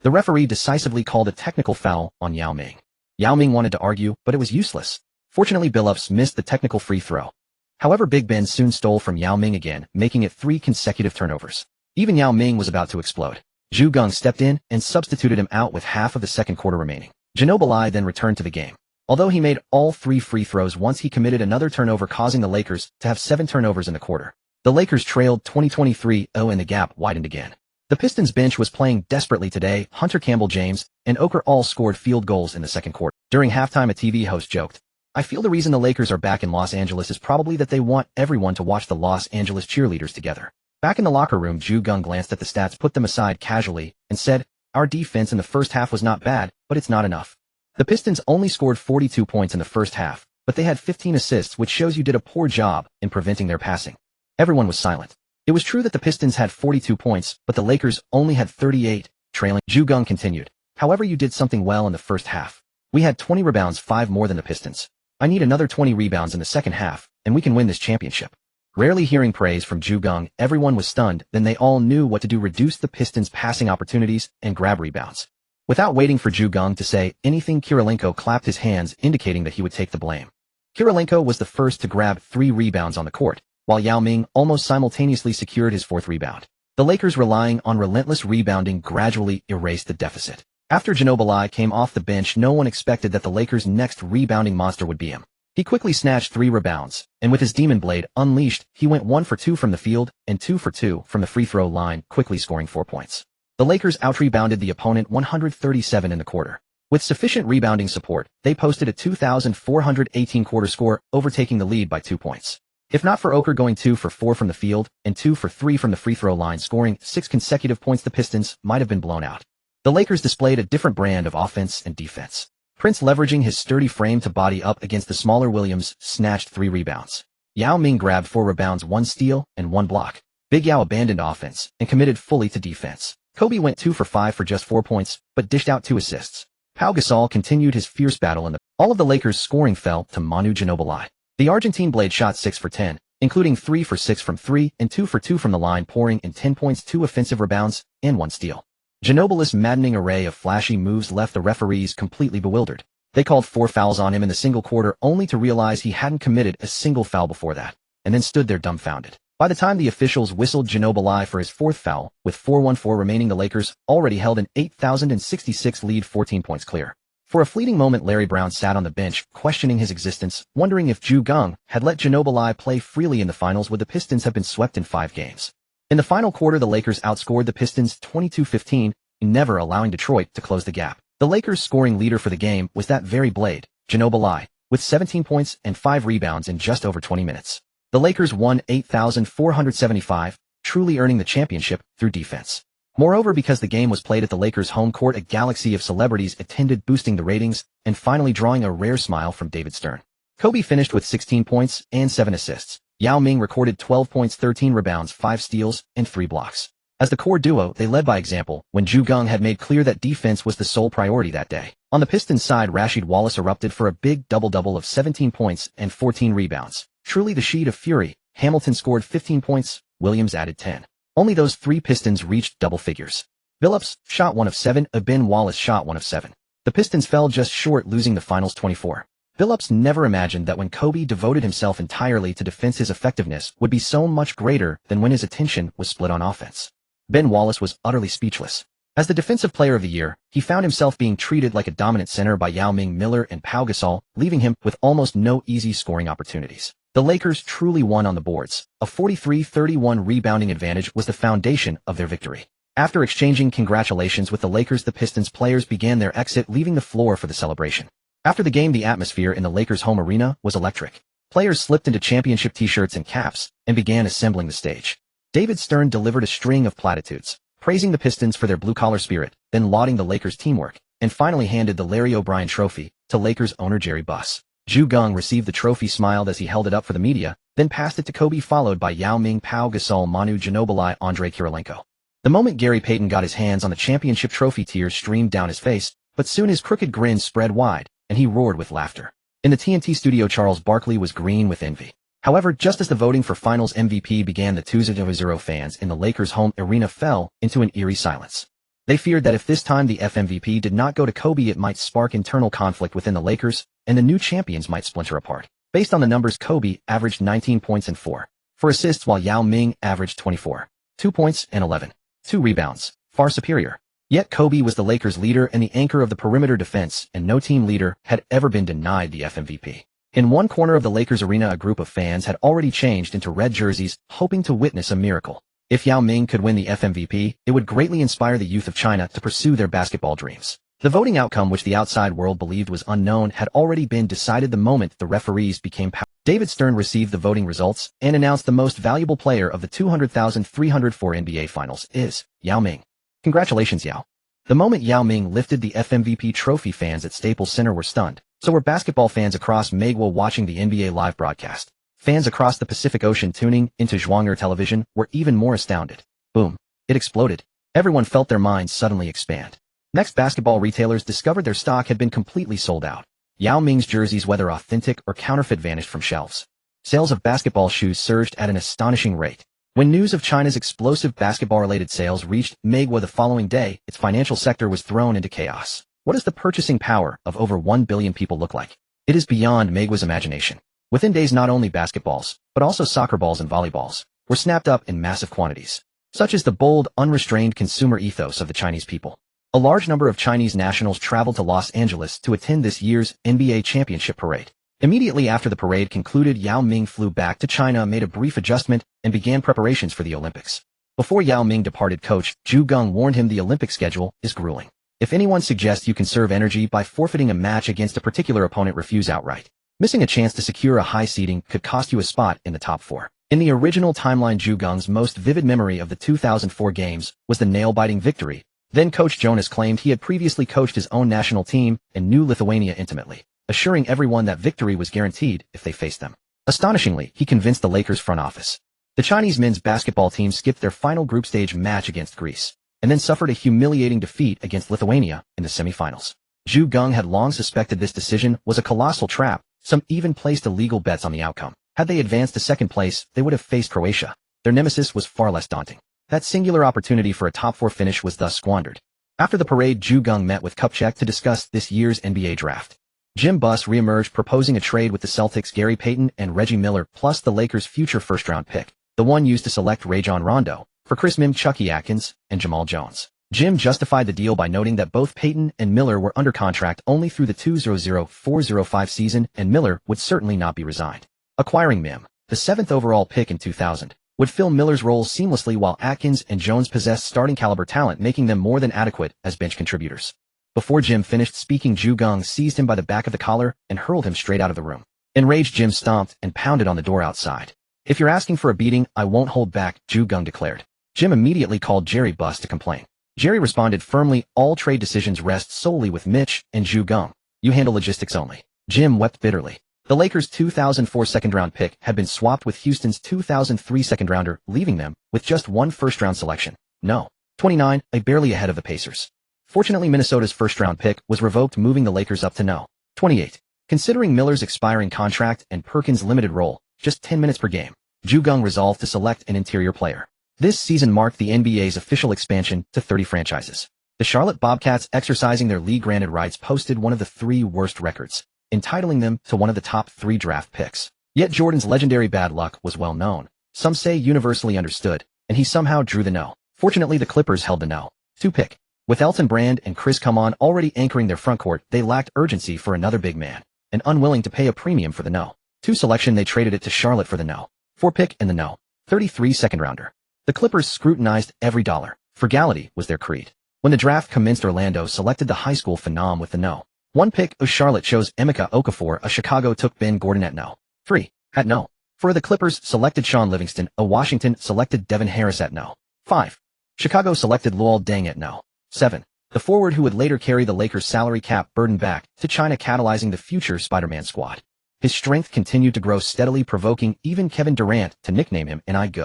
The referee decisively called a technical foul on Yao Ming. Yao Ming wanted to argue, but it was useless. Fortunately, Billups missed the technical free throw. However, Big Ben soon stole from Yao Ming again, making it 3 consecutive turnovers. Even Yao Ming was about to explode. Geng stepped in and substituted him out with half of the second quarter remaining. Ginobili then returned to the game. Although he made all 3 free throws once, he committed another turnover, causing the Lakers to have 7 turnovers in the quarter. The Lakers trailed 20-23, and the gap widened again. The Pistons bench was playing desperately today. Hunter Campbell James and Oker all scored field goals in the second quarter. During halftime, a TV host joked, "I feel the reason the Lakers are back in Los Angeles is probably that they want everyone to watch the Los Angeles cheerleaders together." Back in the locker room, Geng glanced at the stats, put them aside casually, and said, "Our defense in the first half was not bad, but it's not enough." The Pistons only scored 42 points in the first half, but they had 15 assists, which shows you did a poor job in preventing their passing. Everyone was silent. It was true that the Pistons had 42 points, but the Lakers only had 38, trailing. Geng continued, "However, you did something well in the first half. We had 20 rebounds, 5 more than the Pistons. I need another 20 rebounds in the second half, and we can win this championship." Rarely hearing praise from Geng, everyone was stunned. Then they all knew what to do: reduce the Pistons' passing opportunities and grab rebounds. Without waiting for Geng to say anything, Kirilenko clapped his hands, indicating that he would take the blame. Kirilenko was the first to grab 3 rebounds on the court, while Yao Ming almost simultaneously secured his 4th rebound. The Lakers, relying on relentless rebounding, gradually erased the deficit. After Ginobili came off the bench, no one expected that the Lakers' next rebounding monster would be him. He quickly snatched 3 rebounds, and with his demon blade unleashed, he went 1 for 2 from the field and 2 for 2 from the free throw line, quickly scoring 4 points. The Lakers out-rebounded the opponent 137 in the quarter. With sufficient rebounding support, they posted a 2,418 quarter score, overtaking the lead by 2 points. If not for Oker going 2 for 4 from the field and 2 for 3 from the free throw line, scoring 6 consecutive points, the Pistons might have been blown out. The Lakers displayed a different brand of offense and defense. Prince, leveraging his sturdy frame to body up against the smaller Williams, snatched 3 rebounds. Yao Ming grabbed 4 rebounds, 1 steal, and 1 block. Big Yao abandoned offense and committed fully to defense. Kobe went 2 for 5 for just 4 points, but dished out 2 assists. Pau Gasol continued his fierce battle, and all of the Lakers' scoring fell to Manu Ginobili. The Argentine blade shot 6 for 10, including 3 for 6 from 3 and 2 for 2 from the line, pouring in 10 points, 2 offensive rebounds, and 1 steal. Ginobili's maddening array of flashy moves left the referees completely bewildered. They called 4 fouls on him in the single quarter, only to realize he hadn't committed a single foul before that, and then stood there dumbfounded. By the time the officials whistled Ginobili for his 4th foul, with 4:14 remaining, the Lakers already held an 8,066 lead, 14 points clear. For a fleeting moment, Larry Brown sat on the bench, questioning his existence, wondering if Geng had let Ginobili play freely in the finals, would the Pistons have been swept in 5 games. In the final quarter, the Lakers outscored the Pistons 22-15, never allowing Detroit to close the gap. The Lakers' scoring leader for the game was that very blade, Ginobili, with 17 points and 5 rebounds in just over 20 minutes. The Lakers won 8,475, truly earning the championship through defense. Moreover, because the game was played at the Lakers' home court, a galaxy of celebrities attended, boosting the ratings and finally drawing a rare smile from David Stern. Kobe finished with 16 points and 7 assists. Yao Ming recorded 12 points, 13 rebounds, 5 steals, and 3 blocks. As the core duo, they led by example, when Geng had made clear that defense was the sole priority that day. On the Pistons side, Rasheed Wallace erupted for a big double-double of 17 points and 14 rebounds. Truly the sheet of fury. Hamilton scored 15 points, Williams added 10. Only those 3 Pistons reached double figures. Billups shot 1 of 7, Ben Wallace shot 1 of 7. The Pistons fell just short, losing the finals 24. Billups never imagined that when Kobe devoted himself entirely to defense, his effectiveness would be so much greater than when his attention was split on offense. Ben Wallace was utterly speechless. As the Defensive Player of the Year, he found himself being treated like a dominant center by Yao Ming, Miller, and Pau Gasol, leaving him with almost no easy scoring opportunities. The Lakers truly won on the boards. A 43-31 rebounding advantage was the foundation of their victory. After exchanging congratulations with the Lakers, the Pistons players began their exit, leaving the floor for the celebration. After the game, the atmosphere in the Lakers' home arena was electric. Players slipped into championship t-shirts and caps and began assembling the stage. David Stern delivered a string of platitudes, praising the Pistons for their blue-collar spirit, then lauding the Lakers' teamwork, and finally handed the Larry O'Brien Trophy to Lakers owner Jerry Buss. Geng received the trophy, smiled as he held it up for the media, then passed it to Kobe, followed by Yao Ming, Pau Gasol, Manu Ginobili, Andrei Kirilenko. The moment Gary Payton got his hands on the championship trophy, tears streamed down his face, but soon his crooked grin spread wide, and he roared with laughter. In the TNT studio, Charles Barkley was green with envy. However, just as the voting for Finals MVP began, the 2-0 fans in the Lakers' home arena fell into an eerie silence. They feared that if this time the FMVP did not go to Kobe, it might spark internal conflict within the Lakers, and the new champions might splinter apart. Based on the numbers, Kobe averaged 19 points and 4 assists, while Yao Ming averaged 24, 2 points and 11, 2 rebounds, far superior. Yet Kobe was the Lakers' leader and the anchor of the perimeter defense, and no team leader had ever been denied the FMVP. In one corner of the Lakers arena, a group of fans had already changed into red jerseys, hoping to witness a miracle. If Yao Ming could win the FMVP, it would greatly inspire the youth of China to pursue their basketball dreams. The voting outcome, which the outside world believed was unknown, had already been decided the moment the referees became powerful. David Stern received the voting results and announced the most valuable player of the 200,304 NBA Finals is Yao Ming. Congratulations, Yao. The moment Yao Ming lifted the FMVP trophy, fans at Staples Center were stunned. So were basketball fans across Megwa watching the NBA live broadcast. Fans across the Pacific Ocean tuning into Zhuang'er television were even more astounded. Boom. It exploded. Everyone felt their minds suddenly expand. Next, basketball retailers discovered their stock had been completely sold out. Yao Ming's jerseys, whether authentic or counterfeit, vanished from shelves. Sales of basketball shoes surged at an astonishing rate. When news of China's explosive basketball-related sales reached Megwa the following day, its financial sector was thrown into chaos. What does the purchasing power of over 1 billion people look like? It is beyond Megwa's imagination. Within days, not only basketballs, but also soccer balls and volleyballs were snapped up in massive quantities. Such is the bold, unrestrained consumer ethos of the Chinese people. A large number of Chinese nationals traveled to Los Angeles to attend this year's NBA championship parade. Immediately after the parade concluded, Yao Ming flew back to China, made a brief adjustment, and began preparations for the Olympics. Before Yao Ming departed, coach Geng warned him the Olympic schedule is grueling. If anyone suggests you conserve energy by forfeiting a match against a particular opponent, refuse outright. Missing a chance to secure a high seeding could cost you a spot in the top 4. In the original timeline, Geng's most vivid memory of the 2004 games was the nail-biting victory. Then Coach Jonas claimed he had previously coached his own national team and knew Lithuania intimately, assuring everyone that victory was guaranteed if they faced them. Astonishingly, he convinced the Lakers front office. The Chinese men's basketball team skipped their final group stage match against Greece, and then suffered a humiliating defeat against Lithuania in the semifinals. Geng had long suspected this decision was a colossal trap. Some even placed illegal bets on the outcome. Had they advanced to second place, they would have faced Croatia. Their nemesis was far less daunting. That singular opportunity for a top 4 finish was thus squandered. After the parade, Geng met with Kupchak to discuss this year's NBA draft. Jim Buss reemerged, proposing a trade with the Celtics, Gary Payton and Reggie Miller, plus the Lakers' future first-round pick, the one used to select Rajon Rondo, for Chris Mihm, Chucky Atkins, and Jamal Jones. Jim justified the deal by noting that both Payton and Miller were under contract only through the 2004-05 season, and Miller would certainly not be resigned. Acquiring Mihm, the 7th overall pick in 2000, would fill Miller's role seamlessly, while Atkins and Jones possessed starting-caliber talent, making them more than adequate as bench contributors. Before Jim finished speaking, Geng seized him by the back of the collar and hurled him straight out of the room. Enraged, Jim stomped and pounded on the door outside. "If you're asking for a beating, I won't hold back," Geng declared. Jim immediately called Jerry Buss to complain. Jerry responded firmly, "All trade decisions rest solely with Mitch and Geng. You handle logistics only." Jim wept bitterly. The Lakers' 2004 second-round pick had been swapped with Houston's 2003 second-rounder, leaving them with just one first-round selection. No. 29, barely ahead of the Pacers. Fortunately, Minnesota's first-round pick was revoked, moving the Lakers up to No. 28. Considering Miller's expiring contract and Perkins' limited role, just 10 minutes per game, Geng resolved to select an interior player. This season marked the NBA's official expansion to 30 franchises. The Charlotte Bobcats, exercising their league-granted rights, posted one of the 3 worst records, entitling them to one of the top 3 draft picks. Yet Jordan's legendary bad luck was well known, some say universally understood, and he somehow drew the No. Fortunately, the Clippers held the No. 2 pick. With Elton Brand and Chris Common already anchoring their frontcourt, they lacked urgency for another big man, and unwilling to pay a premium for the No. 2 selection, they traded it to Charlotte for the No. 4 pick and the No. 33 second-rounder. The Clippers scrutinized every dollar. Frugality was their creed. When the draft commenced, Orlando selected the high school phenom with the No. 1 pick. Charlotte chose Emeka Okafor. Chicago took Ben Gordon at No. 3. At No. 4, the Clippers selected Sean Livingston. Washington selected Devin Harris at No. 5. Chicago selected Luol Deng at No. 7. The forward who would later carry the Lakers' salary cap burden back to China, catalyzing the future Spider-Man squad. His strength continued to grow steadily, provoking even Kevin Durant to nickname him N.I.G.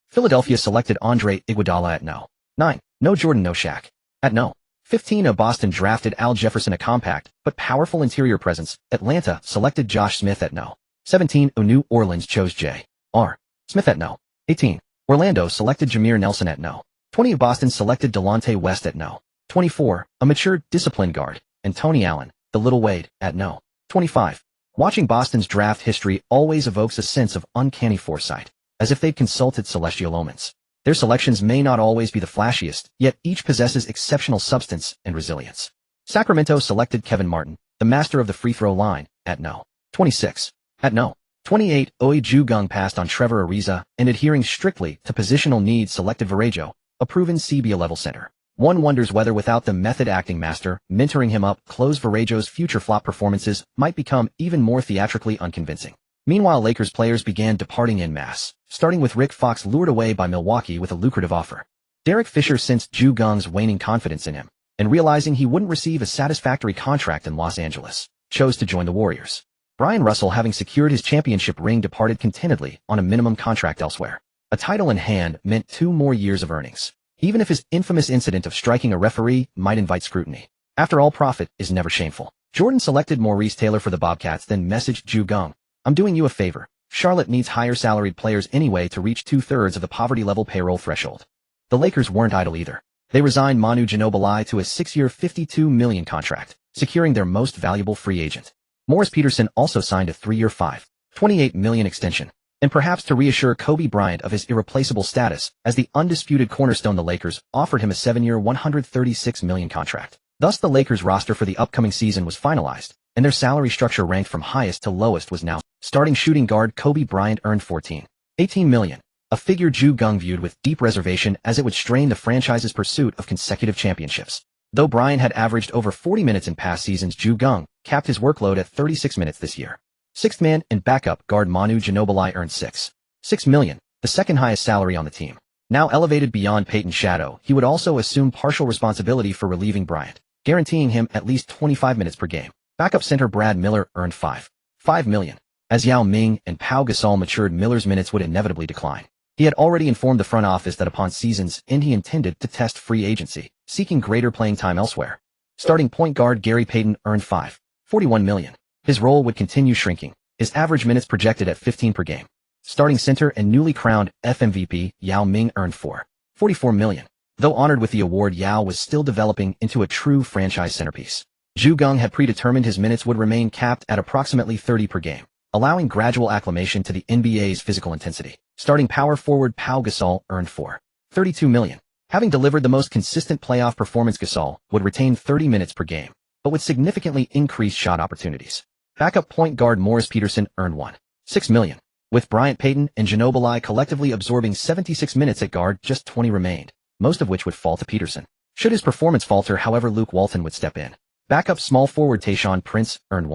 Philadelphia selected Andre Iguodala at No. 9. No Jordan, no Shaq. At No. 15, Boston drafted Al Jefferson, a compact but powerful interior presence. Atlanta selected Josh Smith at No. 17. New Orleans chose J.R. Smith at No. 18. Orlando selected Jameer Nelson at No. 20. Boston selected Delonte West at No. 24. A mature, disciplined guard, and Tony Allen, the Little Wade, at No. 25. Watching Boston's draft history always evokes a sense of uncanny foresight, as if they'd consulted celestial omens. Their selections may not always be the flashiest, yet each possesses exceptional substance and resilience. Sacramento selected Kevin Martin, the master of the free throw line, at No. 26. At No. 28, Geng passed on Trevor Ariza, and adhering strictly to positional needs selected Varejao, a proven CBA-level center. One wonders whether without the method acting master mentoring him up close, Varejo's future flop performances might become even more theatrically unconvincing. Meanwhile, Lakers players began departing en masse, starting with Rick Fox, lured away by Milwaukee with a lucrative offer. Derek Fisher sensed Geng's waning confidence in him, and realizing he wouldn't receive a satisfactory contract in Los Angeles, chose to join the Warriors. Brian Russell, having secured his championship ring, departed contentedly on a minimum contract elsewhere. A title in hand meant 2 more years of earnings, even if his infamous incident of striking a referee might invite scrutiny. After all, profit is never shameful. Jordan selected Maurice Taylor for the Bobcats, then messaged Geng, "I'm doing you a favor. Charlotte needs higher salaried players anyway to reach 2/3 of the poverty-level payroll threshold." The Lakers weren't idle either. They resigned Manu Ginobili to a 6-year $52 million contract, securing their most valuable free agent. Morris Peterson also signed a 3-year $28 million extension. And perhaps to reassure Kobe Bryant of his irreplaceable status as the undisputed cornerstone, the Lakers offered him a 7-year $136 million contract. Thus, the Lakers roster for the upcoming season was finalized, and their salary structure ranked from highest to lowest was now. Starting shooting guard Kobe Bryant earned $18 million, a figure Geng viewed with deep reservation as it would strain the franchise's pursuit of consecutive championships. Though Bryant had averaged over 40 minutes in past seasons, Geng capped his workload at 36 minutes this year. Sixth man and backup guard Manu Ginobili earned $6 million, the second highest salary on the team. Now elevated beyond Peyton's shadow, he would also assume partial responsibility for relieving Bryant, guaranteeing him at least 25 minutes per game. Backup center Brad Miller earned $5 million. As Yao Ming and Pau Gasol matured, Miller's minutes would inevitably decline. He had already informed the front office that upon season's end he intended to test free agency, seeking greater playing time elsewhere. Starting point guard Gary Payton earned $41 million. His role would continue shrinking, his average minutes projected at 15 per game. Starting center and newly crowned FMVP Yao Ming earned $44 million. Though honored with the award, Yao was still developing into a true franchise centerpiece. Geng had predetermined his minutes would remain capped at approximately 30 per game, allowing gradual acclimation to the NBA's physical intensity. Starting power forward Pau Gasol earned $32 million. Having delivered the most consistent playoff performance, Gasol would retain 30 minutes per game, but with significantly increased shot opportunities. Backup point guard Morris Peterson earned $6 million. With Bryant, Payton, and Ginobili collectively absorbing 76 minutes at guard, just 20 remained, most of which would fall to Peterson. Should his performance falter, however, Luke Walton would step in. Backup small forward Tayshaun Prince earned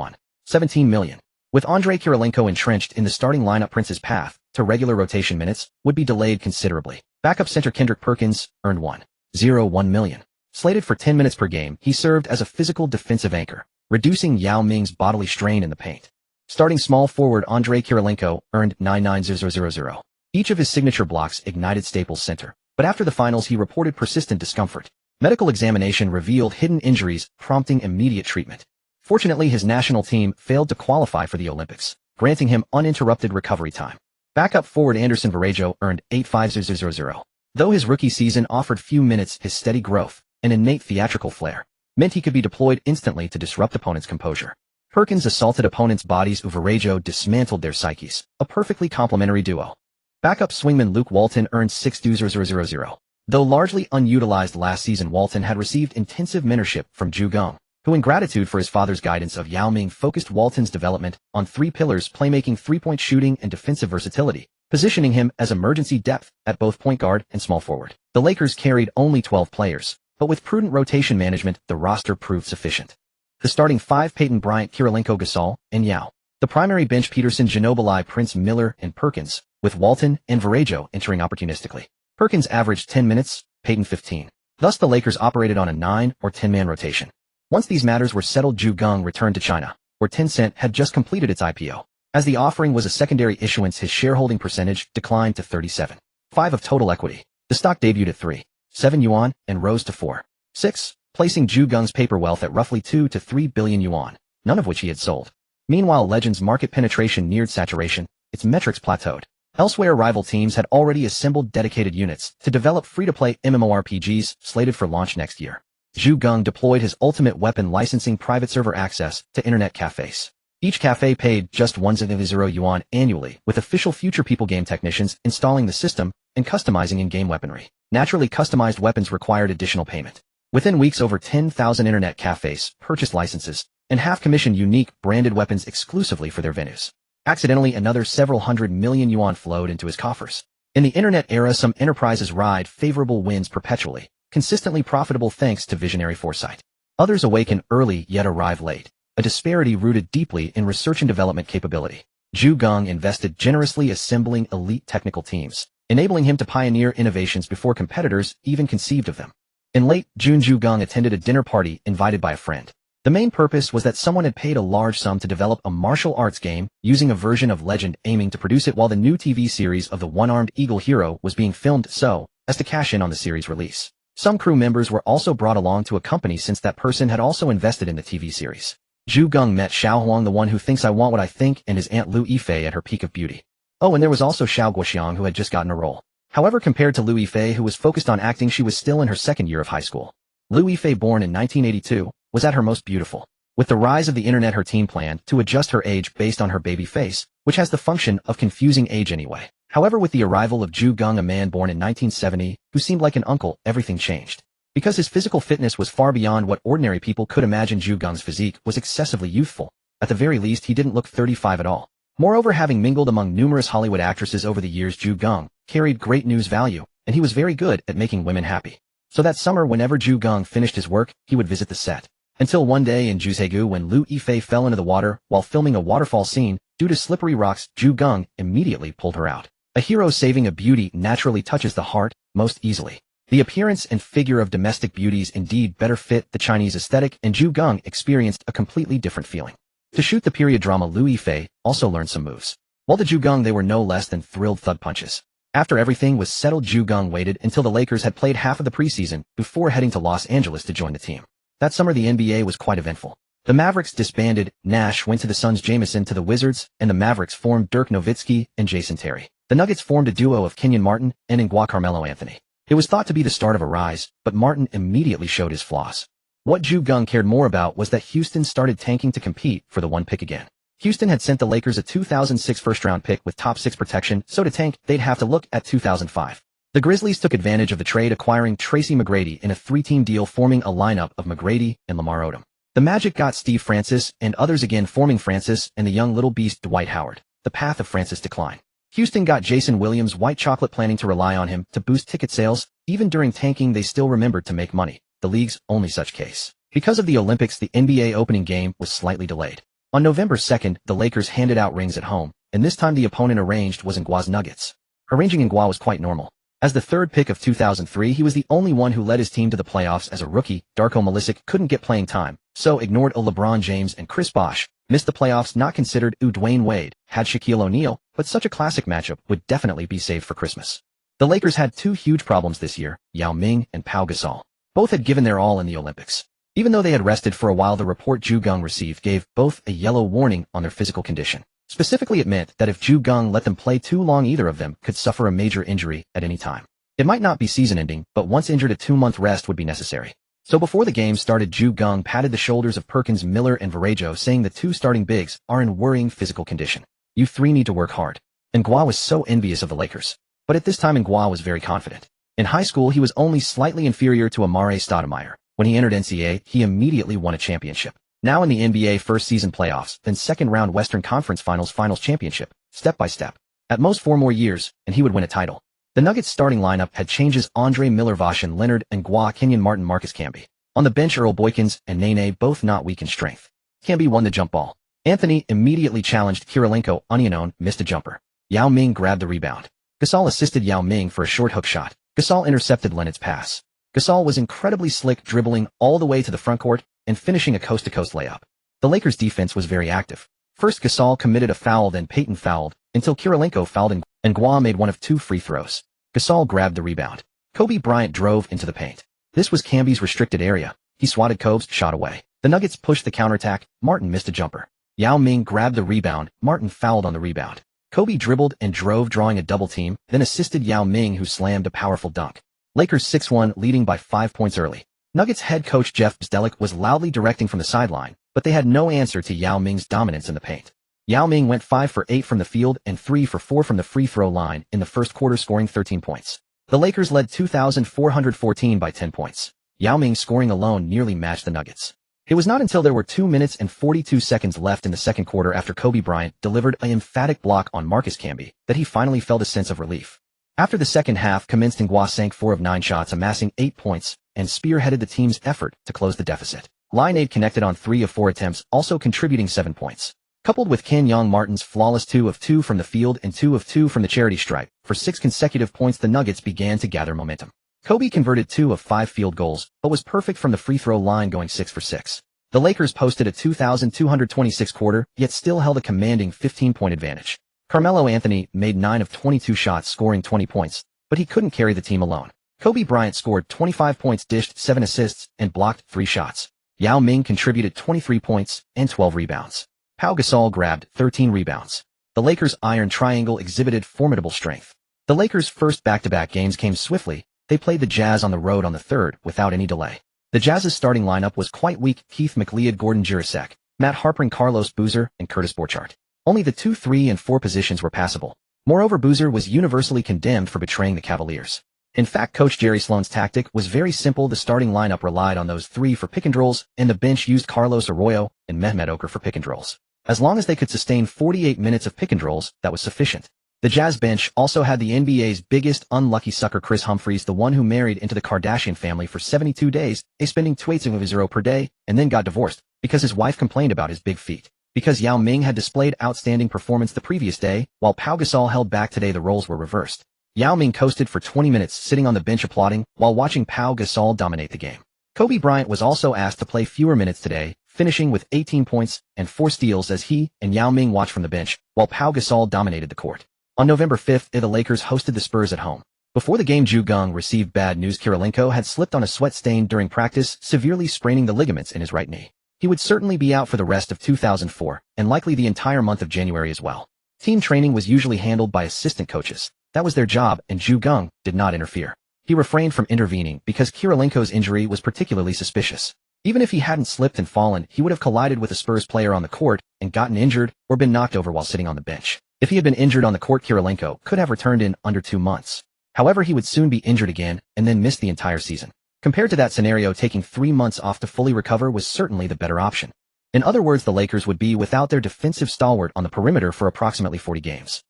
$17 million. With Andrei Kirilenko entrenched in the starting lineup, Prince's path to regular rotation minutes would be delayed considerably. Backup center Kendrick Perkins earned $1 million. Slated for 10 minutes per game, he served as a physical defensive anchor, reducing Yao Ming's bodily strain in the paint. Starting small forward Andrei Kirilenko earned 9.9000. Each of his signature blocks ignited Staples Center, but after the finals he reported persistent discomfort. Medical examination revealed hidden injuries, prompting immediate treatment. Fortunately, his national team failed to qualify for the Olympics, granting him uninterrupted recovery time. Backup forward Anderson Varejao earned 8.5000. Though his rookie season offered few minutes, his steady growth and innate theatrical flair meant he could be deployed instantly to disrupt opponents' composure. Perkins assaulted opponents' bodies, Varejao dismantled their psyches, a perfectly complementary duo. Backup swingman Luke Walton earned 6.0000. Though largely unutilized last season, Walton had received intensive mentorship from Geng, who in gratitude for his father's guidance of Yao Ming focused Walton's development on three pillars: playmaking, three-point shooting, and defensive versatility, positioning him as emergency depth at both point guard and small forward. The Lakers carried only 12 players, but with prudent rotation management, the roster proved sufficient. The starting five: Peyton Bryant, Kirilenko, Gasol, and Yao. The primary bench: Peterson, Ginobili, Prince, Miller, and Perkins, with Walton and Varejao entering opportunistically. Perkins averaged 10 minutes, Peyton 15. Thus the Lakers operated on a 9 or 10-man rotation. Once these matters were settled, Geng returned to China, where Tencent had just completed its IPO. As the offering was a secondary issuance, his shareholding percentage declined to 37.5% of total equity. The stock debuted at 3.7 yuan and rose to 4.6, placing Geng's paper wealth at roughly 2 to 3 billion yuan, none of which he had sold. Meanwhile, Legend's market penetration neared saturation, its metrics plateaued. Elsewhere, rival teams had already assembled dedicated units to develop free-to-play MMORPGs slated for launch next year. Geng deployed his ultimate weapon, licensing private server access to internet cafes. Each cafe paid just 1.0 yuan annually, with official Future People game technicians installing the system and customizing in-game weaponry. Naturally, customized weapons required additional payment. Within weeks, over 10,000 internet cafes purchased licenses and half-commissioned unique branded weapons exclusively for their venues. Accidentally, another several hundred million yuan flowed into his coffers. In the internet era, some enterprises ride favorable winds perpetually, consistently profitable thanks to visionary foresight. Others awaken early yet arrive late, a disparity rooted deeply in research and development capability. Geng invested generously, assembling elite technical teams, enabling him to pioneer innovations before competitors even conceived of them. In late June, Geng attended a dinner party invited by a friend. The main purpose was that someone had paid a large sum to develop a martial arts game using a version of Legend, aiming to produce it while the new TV series of the One-Armed Eagle hero was being filmed so as to cash in on the series release. Some crew members were also brought along to accompany, since that person had also invested in the TV series. Geng met Xiao Huang, the one who thinks I want what I think, and his aunt Liu Yifei at her peak of beauty. Oh, and there was also Xiao Guoxiang, who had just gotten a role. However, compared to Liu Yifei, who was focused on acting, she was still in her second year of high school. Liu Yifei, born in 1982, was at her most beautiful. With the rise of the internet, her team planned to adjust her age based on her baby face, which has the function of confusing age anyway. However, with the arrival of Geng, a man born in 1970, who seemed like an uncle, everything changed. Because his physical fitness was far beyond what ordinary people could imagine, Geng's physique was excessively youthful. At the very least, he didn't look 35 at all. Moreover, having mingled among numerous Hollywood actresses over the years, Geng carried great news value, and he was very good at making women happy. So that summer, whenever Geng finished his work, he would visit the set. Until one day in Juzhegu, when Liu Yifei fell into the water while filming a waterfall scene, due to slippery rocks, Geng immediately pulled her out. A hero saving a beauty naturally touches the heart most easily. The appearance and figure of domestic beauties indeed better fit the Chinese aesthetic, and Geng experienced a completely different feeling. To shoot the period drama, Liu Yifei also learned some moves. While to Geng they were no less than thrilled thud punches. After everything was settled, Geng waited until the Lakers had played half of the preseason before heading to Los Angeles to join the team. That summer the NBA was quite eventful. The Mavericks disbanded, Nash went to the Suns, Jamison to the Wizards, and the Mavericks formed Dirk Nowitzki and Jason Terry. The Nuggets formed a duo of Kenyon Martin and Ngwa Carmelo Anthony. It was thought to be the start of a rise, but Martin immediately showed his flaws. What Geng cared more about was that Houston started tanking to compete for the one pick again. Houston had sent the Lakers a 2006 first-round pick with top 6 protection, so to tank, they'd have to look at 2005. The Grizzlies took advantage of the trade, acquiring Tracy McGrady in a 3-team deal, forming a lineup of McGrady and Lamar Odom. The Magic got Steve Francis and others, again forming Francis and the young little beast Dwight Howard. The path of Francis' decline. Houston got Jason Williams, white chocolate, planning to rely on him to boost ticket sales. Even during tanking, they still remembered to make money, the league's only such case. Because of the Olympics, the NBA opening game was slightly delayed. On November 2nd, the Lakers handed out rings at home, and this time the opponent arranged was Ngwa's Nuggets. Arranging Ngwa was quite normal. As the third pick of 2003, he was the only one who led his team to the playoffs as a rookie. Darko Milicic couldn't get playing time, so ignored LeBron James and Chris Bosh, Missed the playoffs not considered Dwayne Wade, had Shaquille O'Neal, but such a classic matchup would definitely be saved for Christmas. The Lakers had two huge problems this year, Yao Ming and Pau Gasol. Both had given their all in the Olympics. Even though they had rested for a while, the report Geng received gave both a yellow warning on their physical condition. Specifically, it meant that if Geng let them play too long, either of them could suffer a major injury at any time. It might not be season-ending, but once injured, a 2-month rest would be necessary. So before the game started, Geng patted the shoulders of Perkins, Miller, and Varejao, saying the two starting bigs are in worrying physical condition. You three need to work hard. Ngwa was so envious of the Lakers. But at this time, Ngwa was very confident. In high school, he was only slightly inferior to Amare Stoudemire. When he entered NCAA, he immediately won a championship. Now in the NBA first season playoffs, then second round Western Conference Finals championship, step by step. At most 4 more years, and he would win a title. The Nuggets starting lineup had changes: Andre Miller, Vashan Leonard, Ngwa, Kenyon Martin, Marcus Camby. On the bench, Earl Boykins and Nene, both not weak in strength. Camby won the jump ball. Anthony immediately challenged Kirilenko. Onion missed a jumper. Yao Ming grabbed the rebound. Gasol assisted Yao Ming for a short hook shot. Gasol intercepted Leonard's pass. Gasol was incredibly slick, dribbling all the way to the front court and finishing a coast-to-coast layup. The Lakers' defense was very active. First, Gasol committed a foul, then Payton fouled, until Kirilenko fouled and Ngwa made one of 2 free throws. Gasol grabbed the rebound. Kobe Bryant drove into the paint. This was Camby's restricted area. He swatted Kobe's shot away. The Nuggets pushed the counterattack. Martin missed a jumper. Yao Ming grabbed the rebound. Martin fouled on the rebound. Kobe dribbled and drove, drawing a double team, then assisted Yao Ming, who slammed a powerful dunk. Lakers 6-1, leading by 5 points early. Nuggets head coach Jeff Bzdelik was loudly directing from the sideline, but they had no answer to Yao Ming's dominance in the paint. Yao Ming went 5 for 8 from the field and 3 for 4 from the free throw line in the first quarter, scoring 13 points. The Lakers led 2,414 by 10 points. Yao Ming scoring alone nearly matched the Nuggets. It was not until there were 2 minutes and 42 seconds left in the second quarter, after Kobe Bryant delivered an emphatic block on Marcus Camby, that he finally felt a sense of relief. After the second half commenced, Ngwa sank 4 of 9 shots, amassing 8 points, and spearheaded the team's effort to close the deficit. Lineade connected on 3 of 4 attempts, also contributing 7 points. Coupled with Kenyon Martin's flawless 2 of 2 from the field and 2 of 2 from the charity stripe, for 6 consecutive points, the Nuggets began to gather momentum. Kobe converted 2 of 5 field goals, but was perfect from the free throw line, going 6 for 6. The Lakers posted a 2,226 quarter, yet still held a commanding 15-point advantage. Carmelo Anthony made 9 of 22 shots, scoring 20 points, but he couldn't carry the team alone. Kobe Bryant scored 25 points, dished 7 assists, and blocked 3 shots. Yao Ming contributed 23 points and 12 rebounds. Pau Gasol grabbed 13 rebounds. The Lakers' iron triangle exhibited formidable strength. The Lakers' first back-to-back games came swiftly. They played the Jazz on the road on the 3rd without any delay. The Jazz's starting lineup was quite weak: Keith McLeod, Gordon Jirasek, Matt Harpring, Carlos Boozer, and Curtis Borchardt. Only the 2, 3, and 4 positions were passable. Moreover, Boozer was universally condemned for betraying the Cavaliers. In fact, Coach Jerry Sloan's tactic was very simple. The starting lineup relied on those 3 for pick-and-rolls, and the bench used Carlos Arroyo and Mehmet Okur for pick-and-rolls. As long as they could sustain 48 minutes of pick-and-rolls, that was sufficient. The Jazz bench also had the NBA's biggest unlucky sucker, Chris Humphries, the one who married into the Kardashian family for 72 days, spending 2 per day, and then got divorced because his wife complained about his big feet. Because Yao Ming had displayed outstanding performance the previous day, while Pau Gasol held back today, the roles were reversed. Yao Ming coasted for 20 minutes, sitting on the bench applauding, while watching Pau Gasol dominate the game. Kobe Bryant was also asked to play fewer minutes today, finishing with 18 points and 4 steals as he and Yao Ming watched from the bench, while Pau Gasol dominated the court. On November 5th, the Lakers hosted the Spurs at home. Before the game, Geng received bad news. Kirilenko had slipped on a sweat stain during practice, severely spraining the ligaments in his right knee. He would certainly be out for the rest of 2004, and likely the entire month of January as well. Team training was usually handled by assistant coaches. That was their job, and Geng did not interfere. He refrained from intervening because Kirilenko's injury was particularly suspicious. Even if he hadn't slipped and fallen, he would have collided with a Spurs player on the court and gotten injured or been knocked over while sitting on the bench. If he had been injured on the court, Kirilenko could have returned in under 2 months. However, he would soon be injured again and then miss the entire season. Compared to that scenario, taking 3 months off to fully recover was certainly the better option. In other words, the Lakers would be without their defensive stalwart on the perimeter for approximately 40 games.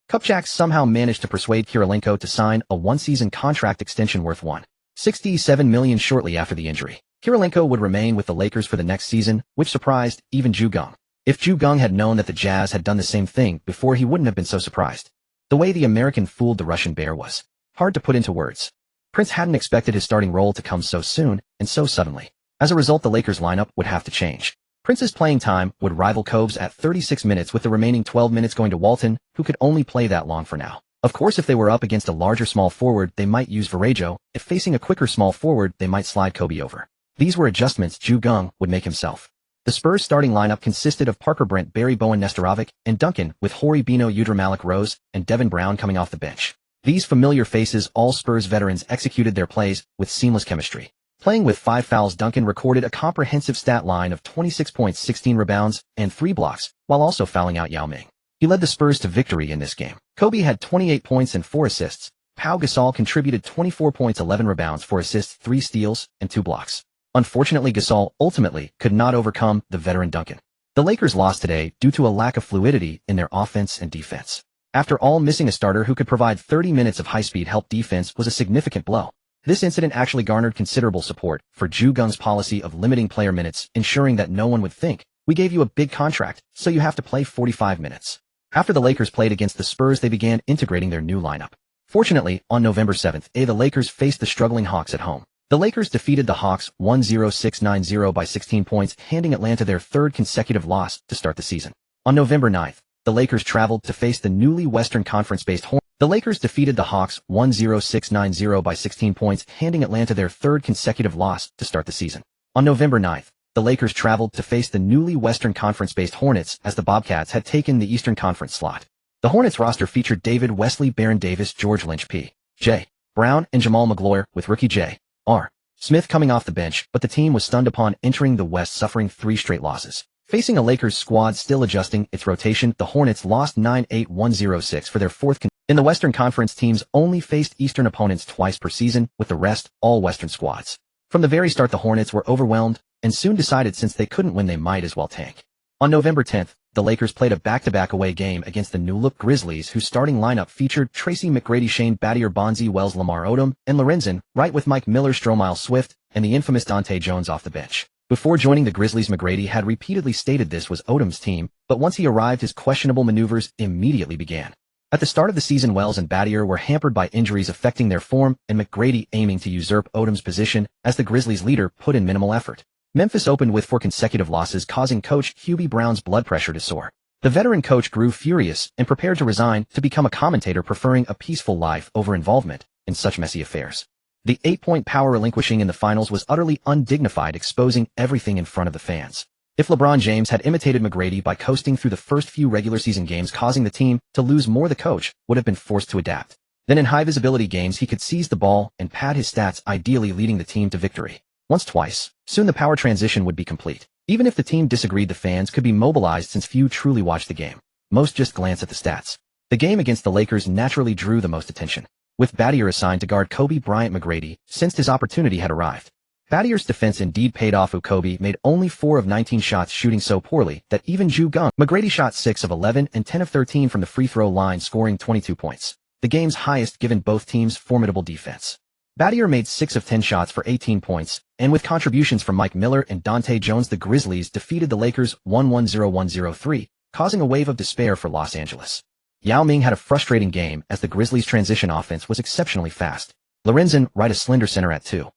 Kupchak somehow managed to persuade Kirilenko to sign a 1-season contract extension worth $1.67 million shortly after the injury. Kirilenko would remain with the Lakers for the next season, which surprised even Geng. If Geng had known that the Jazz had done the same thing before, he wouldn't have been so surprised. The way the American fooled the Russian bear was hard to put into words. Prince hadn't expected his starting role to come so soon and so suddenly. As a result, the Lakers lineup would have to change. Prince's playing time would rival Cobb's at 36 minutes, with the remaining 12 minutes going to Walton, who could only play that long for now. Of course, if they were up against a larger small forward, they might use Varejao. If facing a quicker small forward, they might slide Kobe over. These were adjustments Geng would make himself. The Spurs' starting lineup consisted of Parker Brent, Barry Bowen, Nestorovic, and Duncan, with Horry Bino, Udra Malik Rose, and Devin Brown coming off the bench. These familiar faces, all Spurs veterans, executed their plays with seamless chemistry. Playing with 5 fouls, Duncan recorded a comprehensive stat line of 26 points, 16 rebounds, and 3 blocks, while also fouling out Yao Ming. He led the Spurs to victory in this game. Kobe had 28 points and 4 assists. Pau Gasol contributed 24 points, 11 rebounds, 4 assists, 3 steals, and 2 blocks. Unfortunately, Gasol ultimately could not overcome the veteran Duncan. The Lakers lost today due to a lack of fluidity in their offense and defense. After all, missing a starter who could provide 30 minutes of high-speed help defense was a significant blow. This incident actually garnered considerable support for Geng's policy of limiting player minutes, ensuring that no one would think, "We gave you a big contract, so you have to play 45 minutes." After the Lakers played against the Spurs, they began integrating their new lineup. Fortunately, on November 7th, the Lakers faced the struggling Hawks at home. The Lakers defeated the Hawks 1-0-6-9-0 by 16 points, handing Atlanta their third consecutive loss to start the season. On November 9th, the Lakers traveled to face the newly Western Conference-based Hornets. The Lakers defeated the Hawks 1-0-6-9-0 by 16 points, handing Atlanta their third consecutive loss to start the season. On November 9th, the Lakers traveled to face the newly Western Conference-based Hornets, as the Bobcats had taken the Eastern Conference slot. The Hornets roster featured David Wesley, Baron Davis, George Lynch, P.J. Brown, and Jamal Magloire, with rookie J.R. Smith coming off the bench, but the team was stunned upon entering the West, suffering 3 straight losses. Facing a Lakers squad still adjusting its rotation, the Hornets lost 9-8-1-0-6 for their fourth. In the Western Conference, teams only faced Eastern opponents twice per season, with the rest all Western squads. From the very start, the Hornets were overwhelmed and soon decided since they couldn't win, they might as well tank. On November 10th, the Lakers played a back-to-back away game against the new-look Grizzlies, whose starting lineup featured Tracy McGrady, Shane Battier, Bonzi Wells, Lamar Odom, and Lorenzen, right, with Mike Miller, Stromile Swift, and the infamous Dante Jones off the bench. Before joining the Grizzlies, McGrady had repeatedly stated this was Odom's team, but once he arrived, his questionable maneuvers immediately began. At the start of the season, Wells and Battier were hampered by injuries affecting their form, and McGrady, aiming to usurp Odom's position as the Grizzlies' leader, put in minimal effort. Memphis opened with 4 consecutive losses, causing coach Hubie Brown's blood pressure to soar. The veteran coach grew furious and prepared to resign to become a commentator, preferring a peaceful life over involvement in such messy affairs. The 8-point power relinquishing in the finals was utterly undignified, exposing everything in front of the fans. If LeBron James had imitated McGrady by coasting through the first few regular season games, causing the team to lose more, the coach would have been forced to adapt. Then in high-visibility games, he could seize the ball and pad his stats, ideally leading the team to victory. Once, twice. Soon the power transition would be complete. Even if the team disagreed, the fans could be mobilized, since few truly watched the game. Most just glance at the stats. The game against the Lakers naturally drew the most attention, with Battier assigned to guard Kobe Bryant. McGrady sensed his opportunity had arrived. Battier's defense indeed paid off. Kobe made only 4 of 19 shots, shooting so poorly that even Geng. McGrady shot 6 of 11 and 10 of 13 from the free throw line, scoring 22 points, the game's highest given both teams' formidable defense. Battier made 6 of 10 shots for 18 points, and with contributions from Mike Miller and Dante Jones, the Grizzlies defeated the Lakers 1-1-0-1-0-3, causing a wave of despair for Los Angeles. Yao Ming had a frustrating game, as the Grizzlies' transition offense was exceptionally fast. Lorenzen, right, a slender center at 2'11"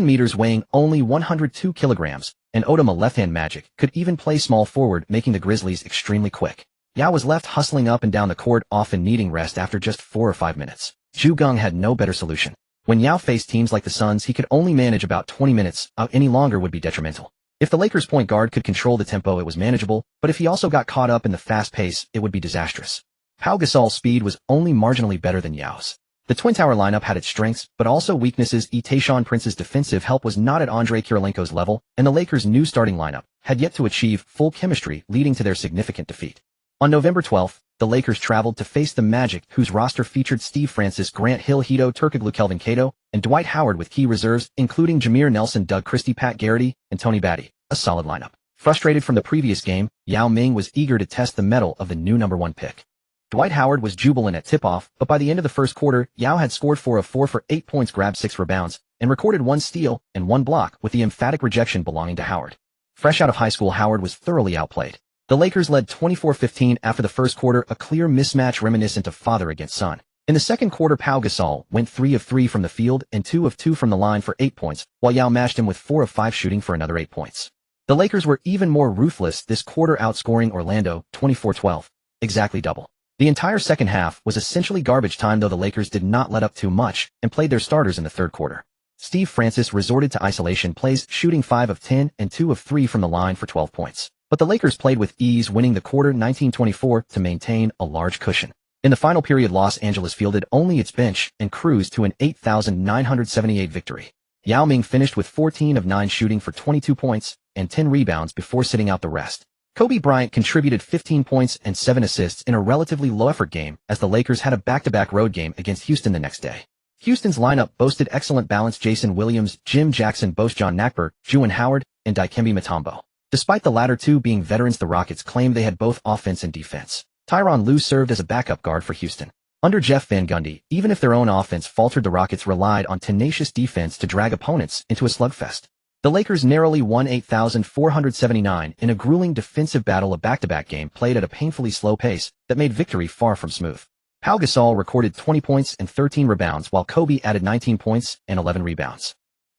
meters, weighing only 102 kilograms, and Odom, a left-hand magic, could even play small forward, making the Grizzlies extremely quick. Yao was left hustling up and down the court, often needing rest after just 4 or 5 minutes. Geng had no better solution. When Yao faced teams like the Suns, he could only manage about 20 minutes. Out any longer would be detrimental. If the Lakers' point guard could control the tempo, it was manageable, but if he also got caught up in the fast pace, it would be disastrous. Pau Gasol's speed was only marginally better than Yao's. The Twin Tower lineup had its strengths, but also weaknesses. Tayshaun Prince's defensive help was not at Andrei Kirilenko's level, and the Lakers' new starting lineup had yet to achieve full chemistry, leading to their significant defeat. On November 12th, the Lakers traveled to face the Magic, whose roster featured Steve Francis, Grant Hill, Hedo Turkoglu, Kelvin Cato, and Dwight Howard, with key reserves including Jameer Nelson, Doug Christie, Pat Garrity, and Tony Batty. A solid lineup. Frustrated from the previous game, Yao Ming was eager to test the mettle of the new #1 pick. Dwight Howard was jubilant at tip-off, but by the end of the first quarter, Yao had scored 4 of 4 for 8 points, grabbed 6 rebounds, and recorded 1 steal and 1 block, with the emphatic rejection belonging to Howard. Fresh out of high school, Howard was thoroughly outplayed. The Lakers led 24-15 after the first quarter, a clear mismatch reminiscent of father against son. In the second quarter, Pau Gasol went 3 of 3 from the field and 2 of 2 from the line for 8 points, while Yao matched him with 4 of 5 shooting for another 8 points. The Lakers were even more ruthless this quarter, outscoring Orlando 24-12, exactly double. The entire second half was essentially garbage time, though the Lakers did not let up too much and played their starters in the third quarter. Steve Francis resorted to isolation plays, shooting 5 of 10 and 2 of 3 from the line for 12 points. But the Lakers played with ease, winning the quarter 19-24 to maintain a large cushion. In the final period, Los Angeles fielded only its bench and cruised to an 8,978 victory. Yao Ming finished with 14 of 9 shooting for 22 points and 10 rebounds before sitting out the rest. Kobe Bryant contributed 15 points and 7 assists in a relatively low-effort game as the Lakers had a back-to-back road game against Houston the next day. Houston's lineup boasted excellent balance: Jason Williams, Jim Jackson, Bojan Nakber, Juwan Howard, and Dikembe Mutombo. Despite the latter two being veterans, the Rockets claimed they had both offense and defense. Tyronn Lue served as a backup guard for Houston. Under Jeff Van Gundy, even if their own offense faltered, the Rockets relied on tenacious defense to drag opponents into a slugfest. The Lakers narrowly won 8,479 in a grueling defensive battle, a back-to-back game played at a painfully slow pace that made victory far from smooth. Pau Gasol recorded 20 points and 13 rebounds, while Kobe added 19 points and 11 rebounds.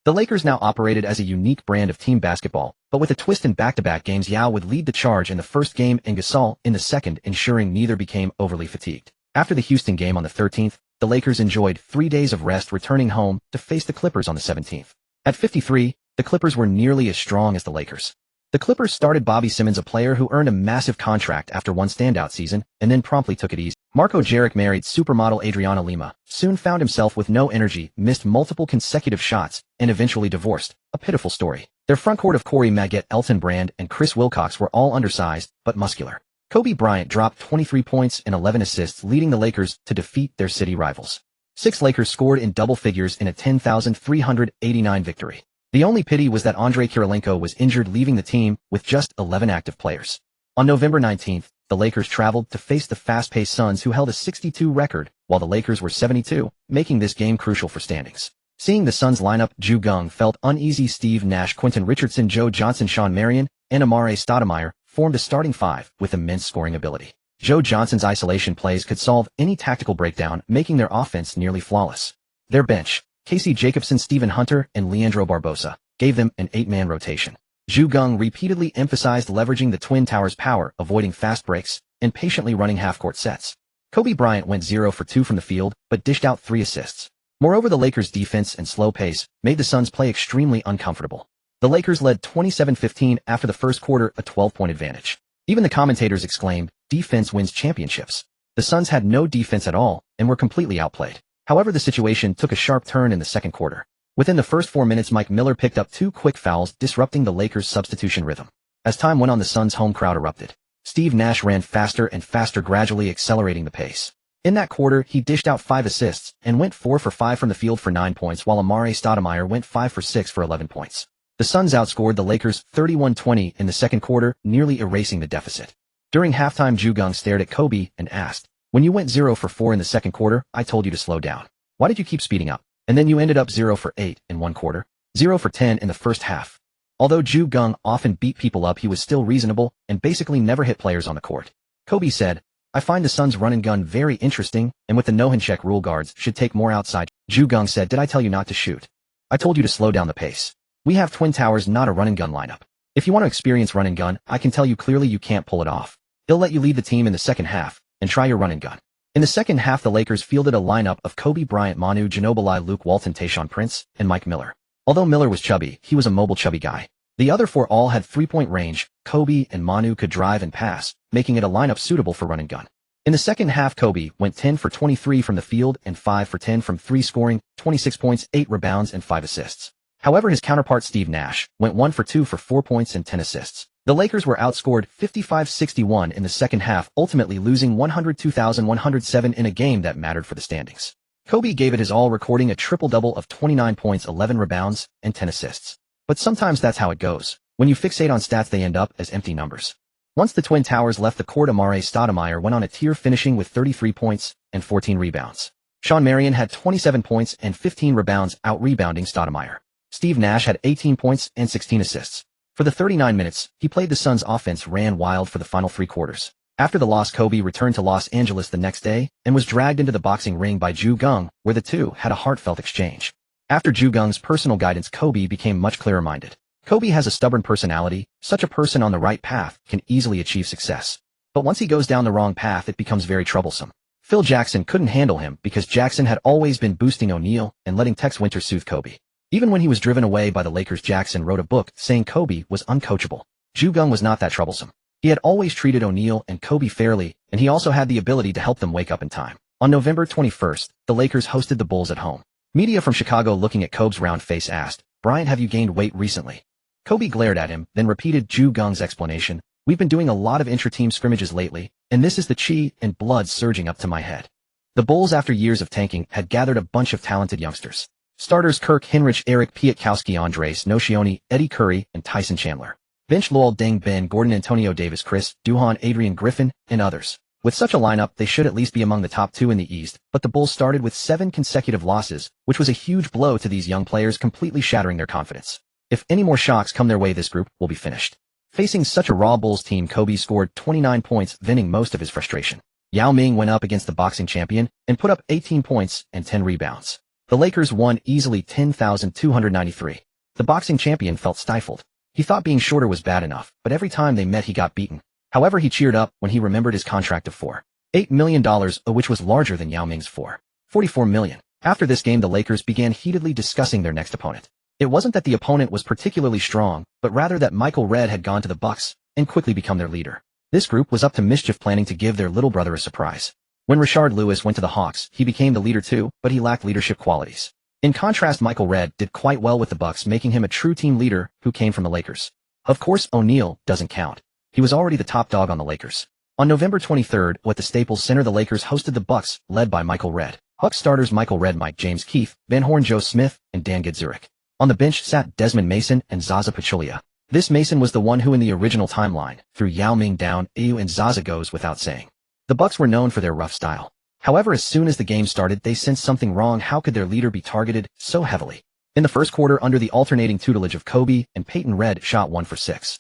The Lakers now operated as a unique brand of team basketball, but with a twist in back-to-back games. Yao would lead the charge in the first game and Gasol in the second, ensuring neither became overly fatigued. After the Houston game on the 13th, the Lakers enjoyed 3 days of rest, returning home to face the Clippers on the 17th. At 53, the Clippers were nearly as strong as the Lakers. The Clippers started Bobby Simmons, a player who earned a massive contract after one standout season and then promptly took it easy. Marco Jaric, married supermodel Adriana Lima, soon found himself with no energy, missed multiple consecutive shots, and eventually divorced. A pitiful story. Their frontcourt of Corey Maggette, Elton Brand, and Chris Wilcox were all undersized but muscular. Kobe Bryant dropped 23 points and 11 assists, leading the Lakers to defeat their city rivals. 6 Lakers scored in double figures in a 10,389 victory. The only pity was that Andrei Kirilenko was injured, leaving the team with just 11 active players. On November 19th, the Lakers traveled to face the fast-paced Suns, who held a 62 record, while the Lakers were 72, making this game crucial for standings. Seeing the Suns lineup, Geng felt uneasy. Steve Nash, Quentin Richardson, Joe Johnson, Shawn Marion, and Amare Stoudemire formed a starting five with immense scoring ability. Joe Johnson's isolation plays could solve any tactical breakdown, making their offense nearly flawless. Their bench, Casey Jacobson, Stephen Hunter, and Leandro Barbosa, gave them an 8-man rotation. Geng repeatedly emphasized leveraging the Twin Towers' power, avoiding fast breaks, and patiently running half-court sets. Kobe Bryant went 0 for 2 from the field, but dished out 3 assists. Moreover, the Lakers' defense and slow pace made the Suns play extremely uncomfortable. The Lakers led 27-15 after the first quarter, a 12-point advantage. Even the commentators exclaimed, "Defense wins championships." The Suns had no defense at all and were completely outplayed. However, the situation took a sharp turn in the second quarter. Within the first 4 minutes, Mike Miller picked up 2 quick fouls, disrupting the Lakers' substitution rhythm. As time went on, the Suns' home crowd erupted. Steve Nash ran faster and faster, gradually accelerating the pace. In that quarter, he dished out 5 assists and went 4 for 5 from the field for 9 points, while Amare Stoudemire went 5 for 6 for 11 points. The Suns outscored the Lakers 31-20 in the second quarter, nearly erasing the deficit. During halftime, Geng stared at Kobe and asked, "When you went 0 for 4 in the second quarter, I told you to slow down. Why did you keep speeding up? And then you ended up 0 for 8 in one quarter, 0 for 10 in the first half." Although Geng often beat people up, he was still reasonable and basically never hit players on the court. Kobe said, "I find the Suns' run and gun very interesting, and with the no-hand-check rule, guards should take more outside." Geng said, "Did I tell you not to shoot? I told you to slow down the pace. We have Twin Towers, not a run and gun lineup. If you want to experience run and gun, I can tell you clearly you can't pull it off. He'll let you lead the team in the second half and try your run and gun." In the second half, the Lakers fielded a lineup of Kobe Bryant, Manu Ginobili, Luke Walton, Tayshaun Prince, and Mike Miller. Although Miller was chubby, he was a mobile, chubby guy. The other 4 all had 3-point range. Kobe and Manu could drive and pass, making it a lineup suitable for run and gun. In the second half, Kobe went 10 for 23 from the field and 5 for 10 from 3, scoring 26 points, 8 rebounds, and 5 assists. However, his counterpart Steve Nash went 1 for 2 for 4 points and 10 assists. The Lakers were outscored 55-61 in the second half, ultimately losing 102,107 in a game that mattered for the standings. Kobe gave it his all, recording a triple-double of 29 points, 11 rebounds, and 10 assists. But sometimes that's how it goes. When you fixate on stats, they end up as empty numbers. Once the Twin Towers left the court, Amare Stoudemire went on a tear, finishing with 33 points and 14 rebounds. Shawn Marion had 27 points and 15 rebounds, out-rebounding Stoudemire. Steve Nash had 18 points and 16 assists. For the 39 minutes he played, the Suns' offense ran wild for the final 3 quarters. After the loss, Kobe returned to Los Angeles the next day and was dragged into the boxing ring by Geng, where the two had a heartfelt exchange. After Geng's personal guidance, Kobe became much clearer-minded. Kobe has a stubborn personality. Such a person on the right path can easily achieve success. But once he goes down the wrong path, it becomes very troublesome. Phil Jackson couldn't handle him because Jackson had always been boosting O'Neal and letting Tex Winter soothe Kobe. Even when he was driven away by the Lakers, Jackson wrote a book saying Kobe was uncoachable. Geng was not that troublesome. He had always treated O'Neal and Kobe fairly, and he also had the ability to help them wake up in time. On November 21st, the Lakers hosted the Bulls at home. Media from Chicago looking at Kobe's round face asked, "Bryant, have you gained weight recently?" Kobe glared at him, then repeated Geng's explanation, "We've been doing a lot of intra-team scrimmages lately, and this is the chi and blood surging up to my head." The Bulls, after years of tanking, had gathered a bunch of talented youngsters. Starters Kirk Hinrich, Eric Piatkowski, Andres Nocioni, Eddie Curry, and Tyson Chandler. Bench Luol Deng, Ben Gordon, Antonio Davis, Chris Duhon, Adrian Griffin, and others. With such a lineup, they should at least be among the top 2 in the East, but the Bulls started with 7 consecutive losses, which was a huge blow to these young players, completely shattering their confidence. If any more shocks come their way, this group will be finished. Facing such a raw Bulls team, Kobe scored 29 points, venting most of his frustration. Yao Ming went up against the boxing champion and put up 18 points and 10 rebounds. The Lakers won easily 10,293. The boxing champion felt stifled. He thought being shorter was bad enough, but every time they met he got beaten. However, he cheered up when he remembered his contract of $4.8 million, which was larger than Yao Ming's $4.44 million. After this game, the Lakers began heatedly discussing their next opponent. It wasn't that the opponent was particularly strong, but rather that Michael Redd had gone to the Bucks and quickly become their leader. This group was up to mischief, planning to give their little brother a surprise. When Rashard Lewis went to the Hawks, he became the leader too, but he lacked leadership qualities. In contrast, Michael Redd did quite well with the Bucks, making him a true team leader who came from the Lakers. Of course, O'Neal doesn't count. He was already the top dog on the Lakers. On November 23rd, at the Staples Center, the Lakers hosted the Bucks, led by Michael Redd. Bucks starters Michael Redd, Mike James, Keith Van Horn, Joe Smith, and Dan Gadzuric. On the bench sat Desmond Mason and Zaza Pachulia. This Mason was the one who in the original timeline threw Yao Ming down, and Zaza goes without saying. The Bucks were known for their rough style. However, as soon as the game started, they sensed something wrong. How could their leader be targeted so heavily? In the first quarter, under the alternating tutelage of Kobe and Peyton, Redd shot 1 for 6.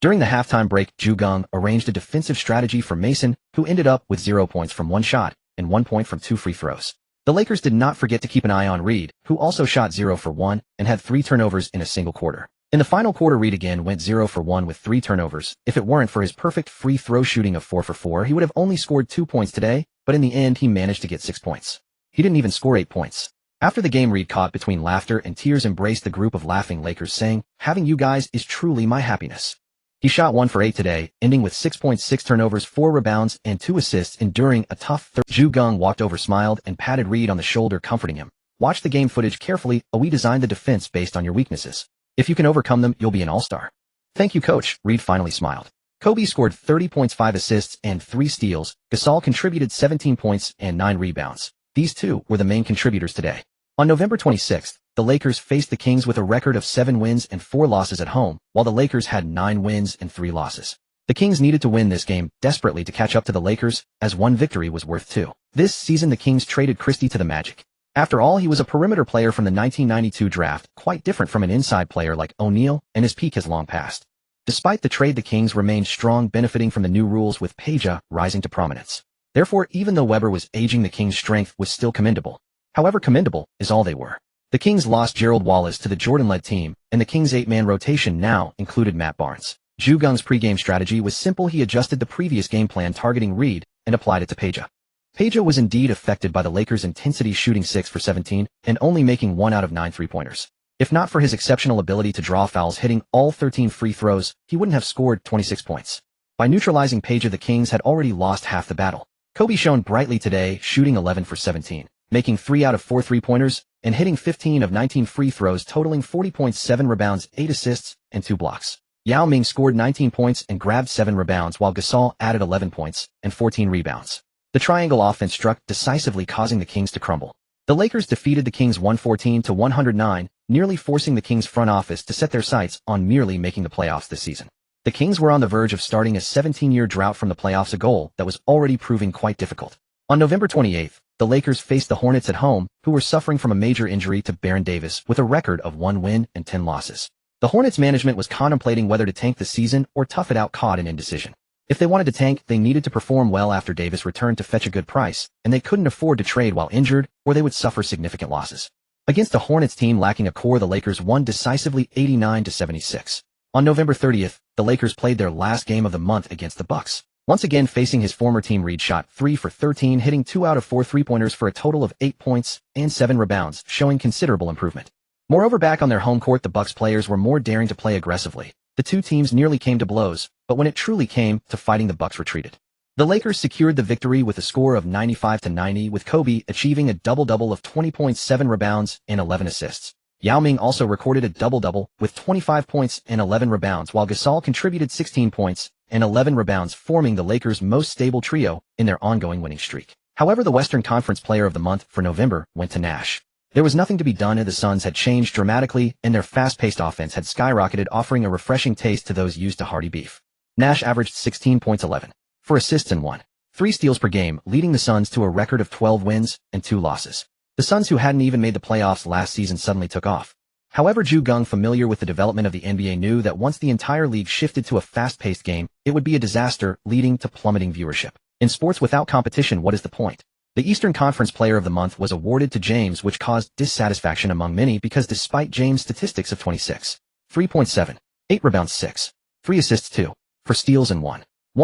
During the halftime break, Geng arranged a defensive strategy for Mason, who ended up with 0 points from 1 shot and 1 point from 2 free throws. The Lakers did not forget to keep an eye on Reed, who also shot 0 for 1 and had 3 turnovers in a single quarter. In the final quarter, Reed again went 0 for 1 with 3 turnovers. If it weren't for his perfect free throw shooting of 4 for 4, he would have only scored 2 points today, but in the end he managed to get 6 points. He didn't even score 8 points. After the game, Reed, caught between laughter and tears, embraced the group of laughing Lakers, saying, "Having you guys is truly my happiness." He shot 1 for 8 today, ending with 6.6 turnovers, 4 rebounds, and 2 assists. During a tough third, Geng walked over, smiled, and patted Reed on the shoulder, comforting him. "Watch the game footage carefully. We designed the defense based on your weaknesses. If you can overcome them, you'll be an all-star." "Thank you, coach," Reed finally smiled. Kobe scored 30 points, 5 assists, and 3 steals. Gasol contributed 17 points and 9 rebounds. These two were the main contributors today. On November 26th, the Lakers faced the Kings with a record of 7 wins and 4 losses at home, while the Lakers had 9 wins and 3 losses. The Kings needed to win this game desperately to catch up to the Lakers, as 1 victory was worth 2. This season, the Kings traded Christie to the Magic. After all, he was a perimeter player from the 1992 draft, quite different from an inside player like O'Neal, and his peak has long passed. Despite the trade, the Kings remained strong, benefiting from the new rules, with Peja rising to prominence. Therefore, even though Webber was aging, the Kings' strength was still commendable. However, commendable is all they were. The Kings lost Gerald Wallace to the Jordan-led team, and the Kings' 8-man rotation now included Matt Barnes. Geng's pregame strategy was simple. He adjusted the previous game plan targeting Reed and applied it to Peja. Peja was indeed affected by the Lakers' intensity, shooting 6 for 17 and only making 1 out of 9 three-pointers. If not for his exceptional ability to draw fouls, hitting all 13 free throws, he wouldn't have scored 26 points. By neutralizing Peja, the Kings had already lost half the battle. Kobe shone brightly today, shooting 11 for 17, making 3 out of 4 three-pointers, and hitting 15 of 19 free throws, totaling 40.7 rebounds, 8 assists, and 2 blocks. Yao Ming scored 19 points and grabbed 7 rebounds, while Gasol added 11 points and 14 rebounds. The triangle offense struck decisively, causing the Kings to crumble. The Lakers defeated the Kings 114-109, nearly forcing the Kings front office to set their sights on merely making the playoffs this season. The Kings were on the verge of starting a 17-year drought from the playoffs, a goal that was already proving quite difficult. On November 28th, the Lakers faced the Hornets at home, who were suffering from a major injury to Baron Davis, with a record of 1 win and 10 losses. The Hornets management was contemplating whether to tank the season or tough it out, caught in indecision. If they wanted to tank, they needed to perform well after Davis returned to fetch a good price, and they couldn't afford to trade while injured, or they would suffer significant losses. Against a Hornets team lacking a core, the Lakers won decisively 89-76. On November 30th, the Lakers played their last game of the month against the Bucks. Once again facing his former team, Reed shot 3 for 13, hitting 2 out of 4 three-pointers for a total of 8 points and 7 rebounds, showing considerable improvement. Moreover, back on their home court, the Bucks players were more daring to play aggressively. The two teams nearly came to blows, but when it truly came to fighting, the Bucks retreated. The Lakers secured the victory with a score of 95-90, with Kobe achieving a double-double of 20.7 rebounds and 11 assists. Yao Ming also recorded a double-double with 25 points and 11 rebounds, while Gasol contributed 16 points and 11 rebounds, forming the Lakers' most stable trio in their ongoing winning streak. However, the Western Conference Player of the Month for November went to Nash. There was nothing to be done, as the Suns had changed dramatically and their fast-paced offense had skyrocketed, offering a refreshing taste to those used to hearty beef. Nash averaged 16 points, 11 4 assists and 1.3 steals per game, leading the Suns to a record of 12 wins and 2 losses. The Suns, who hadn't even made the playoffs last season, suddenly took off. However, Geng, familiar with the development of the NBA, knew that once the entire league shifted to a fast-paced game, it would be a disaster, leading to plummeting viewership. In sports without competition, what is the point? The Eastern Conference Player of the Month was awarded to James, which caused dissatisfaction among many because despite James' statistics of 26, 3.7, 8 rebounds, 6, 3 assists, 2 for steals and 1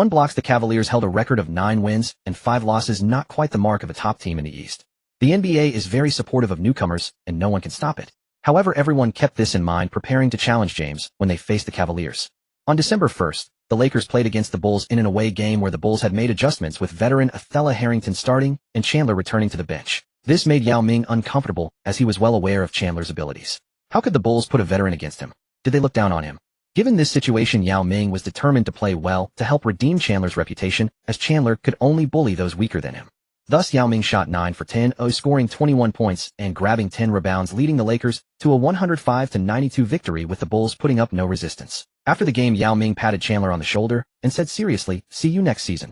blocks, the Cavaliers held a record of 9 wins and 5 losses, not quite the mark of a top team in the East. The NBA is very supportive of newcomers, and no one can stop it. However, everyone kept this in mind, preparing to challenge James when they faced the Cavaliers. On December 1st, the Lakers played against the Bulls in an away game where the Bulls had made adjustments, with veteran Othella Harrington starting and Chandler returning to the bench. This made Yao Ming uncomfortable, as he was well aware of Chandler's abilities. How could the Bulls put a veteran against him? Did they look down on him? Given this situation, Yao Ming was determined to play well to help redeem Chandler's reputation, as Chandler could only bully those weaker than him. Thus, Yao Ming shot 9 for 10, scoring 21 points and grabbing 10 rebounds, leading the Lakers to a 105-92 victory, with the Bulls putting up no resistance. After the game, Yao Ming patted Chandler on the shoulder and said seriously, "See you next season."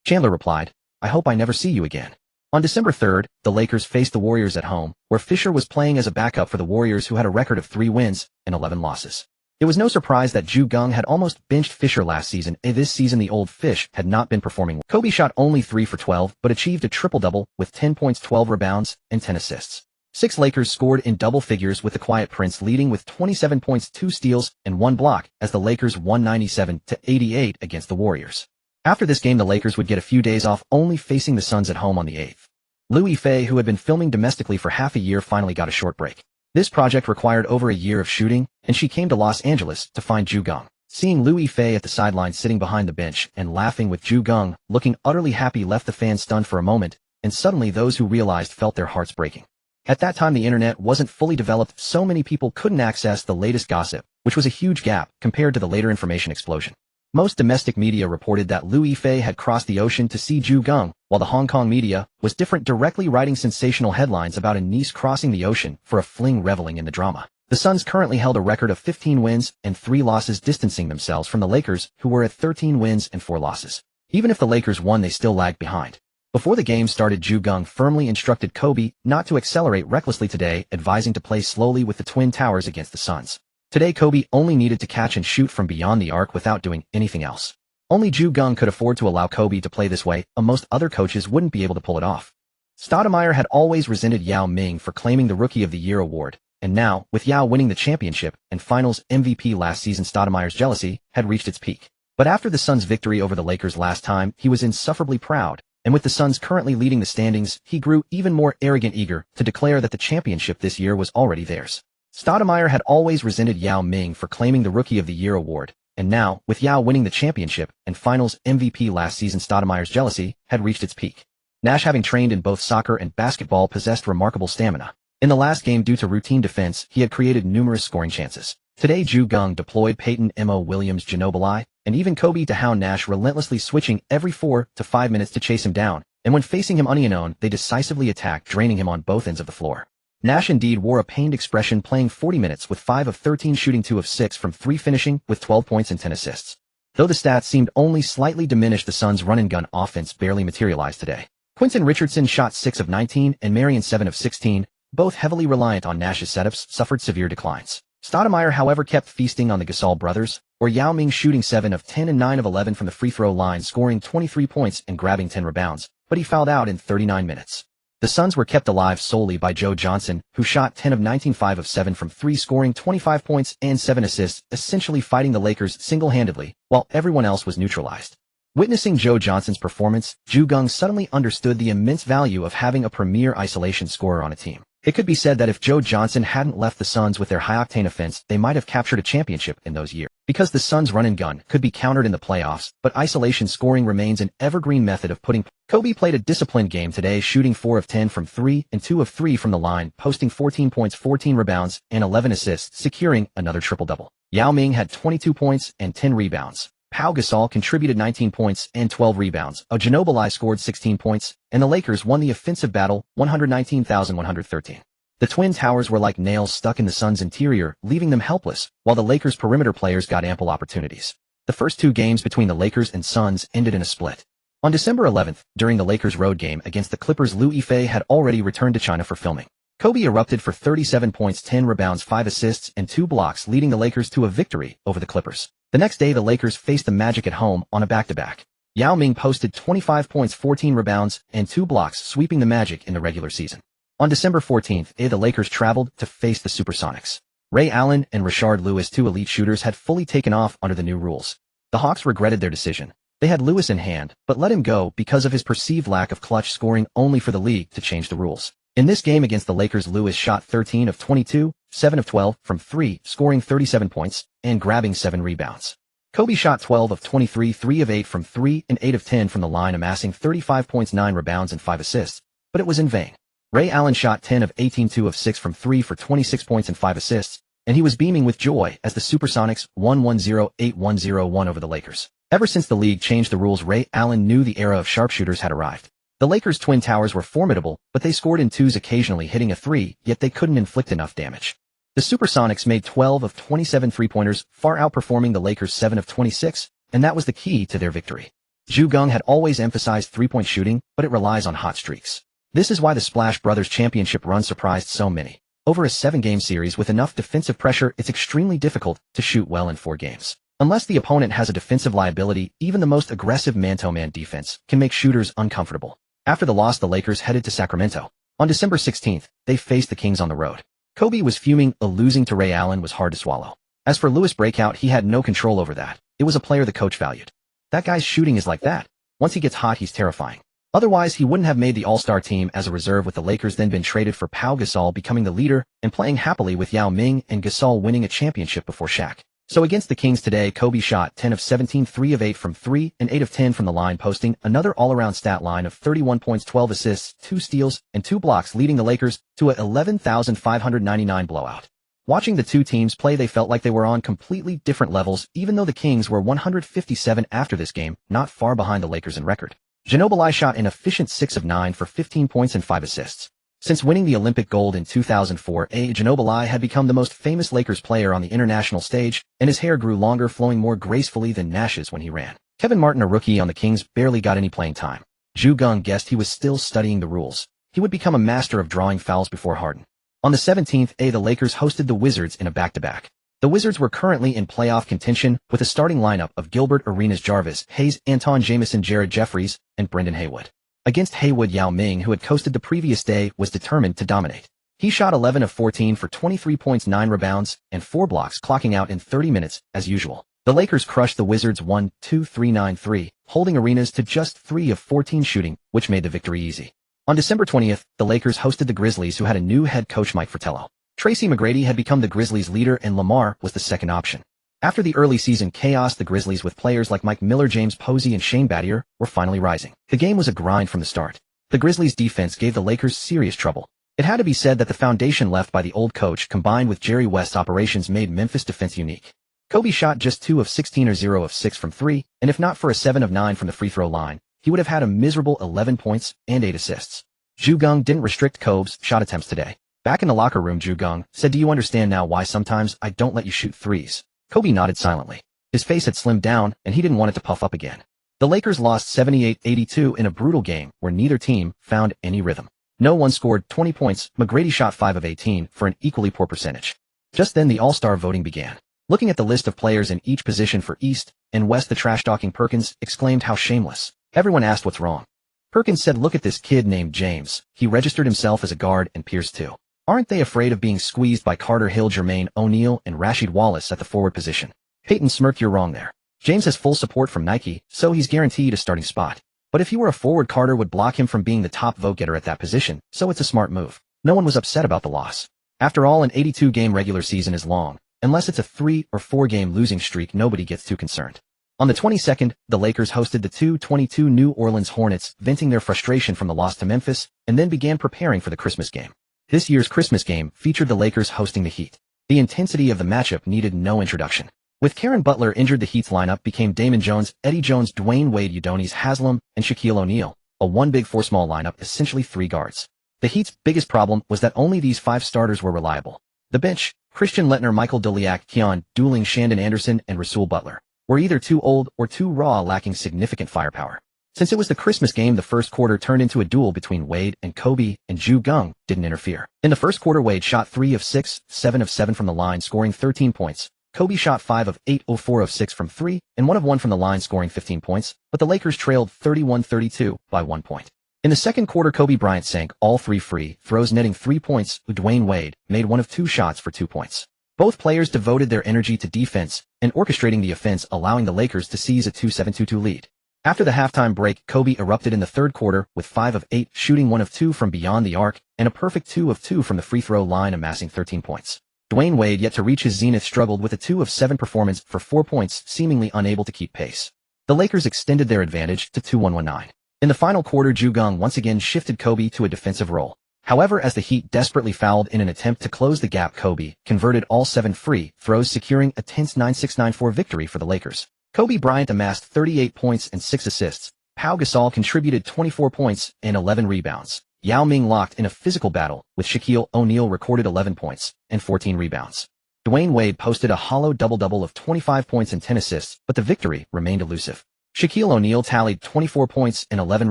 Chandler replied, "I hope I never see you again." On December 3rd, the Lakers faced the Warriors at home, where Fisher was playing as a backup for the Warriors, who had a record of 3 wins and 11 losses. It was no surprise that Geng had almost benched Fisher last season, and this season the old fish had not been performing well. Kobe shot only 3 for 12, but achieved a triple-double with 10 points, 12 rebounds, and 10 assists. 6 Lakers scored in double figures, with the Quiet Prince leading with 27 points, 2 steals, and 1 block, as the Lakers won 97-88 against the Warriors. After this game, the Lakers would get a few days off, only facing the Suns at home on the 8th. Louis Fei, who had been filming domestically for half a year, finally got a short break. This project required over a year of shooting, and she came to Los Angeles to find Geng. Seeing Louis Fei at the sideline sitting behind the bench and laughing with Geng looking utterly happy left the fans stunned for a moment, and suddenly those who realized felt their hearts breaking. At that time, the internet wasn't fully developed, so many people couldn't access the latest gossip, which was a huge gap compared to the later information explosion. Most domestic media reported that Louis Fei had crossed the ocean to see Geng, while the Hong Kong media was different, directly writing sensational headlines about a niece crossing the ocean for a fling, reveling in the drama. The Suns currently held a record of 15 wins and 3 losses, distancing themselves from the Lakers, who were at 13 wins and 4 losses. Even if the Lakers won, they still lagged behind. Before the game started, Geng firmly instructed Kobe not to accelerate recklessly today, advising to play slowly with the Twin Towers against the Suns. Today, Kobe only needed to catch and shoot from beyond the arc without doing anything else. Only Geng could afford to allow Kobe to play this way, most other coaches wouldn't be able to pull it off. Stoudemire had always resented Yao Ming for claiming the Rookie of the Year award, and now, with Yao winning the championship and Finals MVP last season, Stoudemire's jealousy had reached its peak. But after the Suns' victory over the Lakers last time, he was insufferably proud, and with the Suns currently leading the standings, he grew even more arrogant, eager to declare that the championship this year was already theirs. Stoudemire had always resented Yao Ming for claiming the Rookie of the Year award, and now, with Yao winning the championship and Finals MVP last season, Stoudemire's jealousy had reached its peak. Nash, having trained in both soccer and basketball, possessed remarkable stamina. In the last game, due to routine defense, he had created numerous scoring chances. Today, Geng deployed Peyton Mo Williams, Ginobili, and even Kobe to hound Nash, relentlessly switching every 4 to 5 minutes to chase him down, and when facing him unknown, they decisively attacked, draining him on both ends of the floor. Nash indeed wore a pained expression, playing 40 minutes with 5 of 13 shooting, 2 of 6 from 3, finishing with 12 points and 10 assists. Though the stats seemed only slightly diminished, the Suns' run-and-gun offense barely materialized today. Quentin Richardson shot 6 of 19 and Marion 7 of 16, both heavily reliant on Nash's setups, suffered severe declines. Stoudemire, however, kept feasting on the Gasol brothers, or Yao Ming shooting 7 of 10 and 9 of 11 from the free throw line, scoring 23 points and grabbing 10 rebounds, but he fouled out in 39 minutes. The Suns were kept alive solely by Joe Johnson, who shot 10 of 19, 5 of 7 from 3, scoring 25 points and 7 assists, essentially fighting the Lakers single-handedly, while everyone else was neutralized. Witnessing Joe Johnson's performance, Geng suddenly understood the immense value of having a premier isolation scorer on a team. It could be said that if Joe Johnson hadn't left the Suns with their high-octane offense, they might have captured a championship in those years. Because the Suns' run-and-gun could be countered in the playoffs, but isolation scoring remains an evergreen method of putting. Kobe played a disciplined game today, shooting 4 of 10 from 3 and 2 of 3 from the line, posting 14 points, 14 rebounds, and 11 assists, securing another triple-double. Yao Ming had 22 points and 10 rebounds. Pau Gasol contributed 19 points and 12 rebounds. Ginobili scored 16 points, and the Lakers won the offensive battle 119,113. The Twin Towers were like nails stuck in the Suns' interior, leaving them helpless, while the Lakers' perimeter players got ample opportunities. The first 2 games between the Lakers and Suns ended in a split. On December 11th, during the Lakers' road game against the Clippers, Liu Yifei had already returned to China for filming. Kobe erupted for 37 points, 10 rebounds, 5 assists, and 2 blocks, leading the Lakers to a victory over the Clippers. The next day, the Lakers faced the Magic at home on a back-to-back. Yao Ming posted 25 points, 14 rebounds, and 2 blocks, sweeping the Magic in the regular season. On December 14th, the Lakers traveled to face the Supersonics. Ray Allen and Rashard Lewis, 2 elite shooters, had fully taken off under the new rules. The Hawks regretted their decision. They had Lewis in hand, but let him go because of his perceived lack of clutch scoring, only for the league to change the rules. In this game against the Lakers, Lewis shot 13 of 22, 7 of 12 from 3, scoring 37 points and grabbing 7 rebounds. Kobe shot 12 of 23, 3 of 8 from 3, and 8 of 10 from the line, amassing 35 points, 9 rebounds, and 5 assists, but it was in vain. Ray Allen shot 10 of 18, 2 of 6 from 3 for 26 points and 5 assists, and he was beaming with joy as the Supersonics won 1-0-8-1-0-1 over the Lakers. Ever since the league changed the rules, Ray Allen knew the era of sharpshooters had arrived. The Lakers' Twin Towers were formidable, but they scored in twos, occasionally hitting a 3, yet they couldn't inflict enough damage. The Supersonics made 12 of 27 three-pointers, far outperforming the Lakers' 7 of 26, and that was the key to their victory. Geng had always emphasized three-point shooting, but it relies on hot streaks. This is why the Splash Brothers championship run surprised so many. Over a 7-game series with enough defensive pressure, it's extremely difficult to shoot well in 4 games. Unless the opponent has a defensive liability, even the most aggressive man-to-man defense can make shooters uncomfortable. After the loss, the Lakers headed to Sacramento. On December 16th, they faced the Kings on the road. Kobe was fuming, losing to Ray Allen was hard to swallow. As for Lewis' breakout, he had no control over that. It was a player the coach valued. That guy's shooting is like that. Once he gets hot, he's terrifying. Otherwise, he wouldn't have made the All-Star team as a reserve, with the Lakers then been traded for Pau Gasol becoming the leader and playing happily with Yao Ming and Gasol winning a championship before Shaq. So against the Kings today, Kobe shot 10 of 17, 3 of 8 from 3, and 8 of 10 from the line, posting another all-around stat line of 31 points, 12 assists, 2 steals, and 2 blocks, leading the Lakers to a 11,599 blowout. Watching the two teams play, they felt like they were on completely different levels, even though the Kings were 157 after this game, not far behind the Lakers in record. Ginobili shot an efficient 6 of 9 for 15 points and 5 assists. Since winning the Olympic gold in 2004, Ginobili had become the most famous Lakers player on the international stage, and his hair grew longer, flowing more gracefully than Nash's when he ran. Kevin Martin, a rookie on the Kings, barely got any playing time. Geng guessed he was still studying the rules. He would become a master of drawing fouls before Harden. On the 17th, the Lakers hosted the Wizards in a back-to-back. The Wizards were currently in playoff contention with a starting lineup of Gilbert Arenas, Jarvis Hayes, Anton Jamison, Jared Jeffries, and Brendan Haywood. Against Haywood, Yao Ming, who had coasted the previous day, was determined to dominate. He shot 11 of 14 for 23 points, 9 rebounds, and 4 blocks, clocking out in 30 minutes, as usual. The Lakers crushed the Wizards 1-2-3-9-3, holding Arenas to just 3 of 14 shooting, which made the victory easy. On December 20th, the Lakers hosted the Grizzlies, who had a new head coach, Mike Fratello. Tracy McGrady had become the Grizzlies' leader, and Lamar was the second option. After the early season chaos, the Grizzlies, with players like Mike Miller, James Posey, and Shane Battier, were finally rising. The game was a grind from the start. The Grizzlies' defense gave the Lakers serious trouble. It had to be said that the foundation left by the old coach, combined with Jerry West's operations, made Memphis' defense unique. Kobe shot just 2 of 16 or 0 of 6 from 3, and if not for a 7 of 9 from the free throw line, he would have had a miserable 11 points and 8 assists. Geng didn't restrict Kobe's shot attempts today. Back in the locker room, Geng said, "Do you understand now why sometimes I don't let you shoot threes?" Kobe nodded silently. His face had slimmed down, and he didn't want it to puff up again. The Lakers lost 78-82 in a brutal game where neither team found any rhythm. No one scored 20 points. McGrady shot 5 of 18 for an equally poor percentage. Just then the All-Star voting began. Looking at the list of players in each position for East and West, the trash-talking Perkins exclaimed, "How shameless." Everyone asked what's wrong. Perkins said, "Look at this kid named James. He registered himself as a guard and Pierce too. Aren't they afraid of being squeezed by Carter Hill, Jermaine O'Neal, and Rasheed Wallace at the forward position?" Peyton smirked. "You're wrong there. James has full support from Nike, so he's guaranteed a starting spot. But if he were a forward, Carter would block him from being the top vote-getter at that position, so it's a smart move." No one was upset about the loss. After all, an 82-game regular season is long. Unless it's a 3 or 4-game losing streak, nobody gets too concerned. On the 22nd, the Lakers hosted the 2-22 New Orleans Hornets, venting their frustration from the loss to Memphis, and then began preparing for the Christmas game. This year's Christmas game featured the Lakers hosting the Heat. The intensity of the matchup needed no introduction. With Karen Butler injured, the Heat's lineup became Damon Jones, Eddie Jones, Dwayne Wade, Udonis Haslem, and Shaquille O'Neal, a 1 big 4 small lineup, essentially 3 guards. The Heat's biggest problem was that only these 5 starters were reliable. The bench, Christian Leitner, Michael Doliak, Keon Dooling, Shandon Anderson, and Rasul Butler, were either too old or too raw, lacking significant firepower. Since it was the Christmas game, the first quarter turned into a duel between Wade and Kobe, and Geng didn't interfere. In the first quarter, Wade shot 3 of 6, 7 of 7 from the line, scoring 13 points. Kobe shot 5 of 8, 4 of 6 from 3, and 1 of 1 from the line, scoring 15 points, but the Lakers trailed 31-32 by 1 point. In the second quarter, Kobe Bryant sank all 3 free throws, netting 3 points. Dwayne Wade made 1 of 2 shots for 2 points. Both players devoted their energy to defense and orchestrating the offense, allowing the Lakers to seize a 2-7-2-2 lead. After the halftime break, Kobe erupted in the third quarter with 5 of 8, shooting 1 of 2 from beyond the arc, and a perfect 2 of 2 from the free throw line, amassing 13 points. Dwayne Wade, yet to reach his zenith, struggled with a 2 of 7 performance for 4 points, seemingly unable to keep pace. The Lakers extended their advantage to 2-1-1-9. In the final quarter, Geng once again shifted Kobe to a defensive role. However, as the Heat desperately fouled in an attempt to close the gap, Kobe converted all 7 free throws, securing a tense 9-6-9-4 victory for the Lakers. Kobe Bryant amassed 38 points and 6 assists. Pau Gasol contributed 24 points and 11 rebounds. Yao Ming locked in a physical battle with Shaquille O'Neal, recorded 11 points and 14 rebounds. Dwayne Wade posted a hollow double-double of 25 points and 10 assists, but the victory remained elusive. Shaquille O'Neal tallied 24 points and 11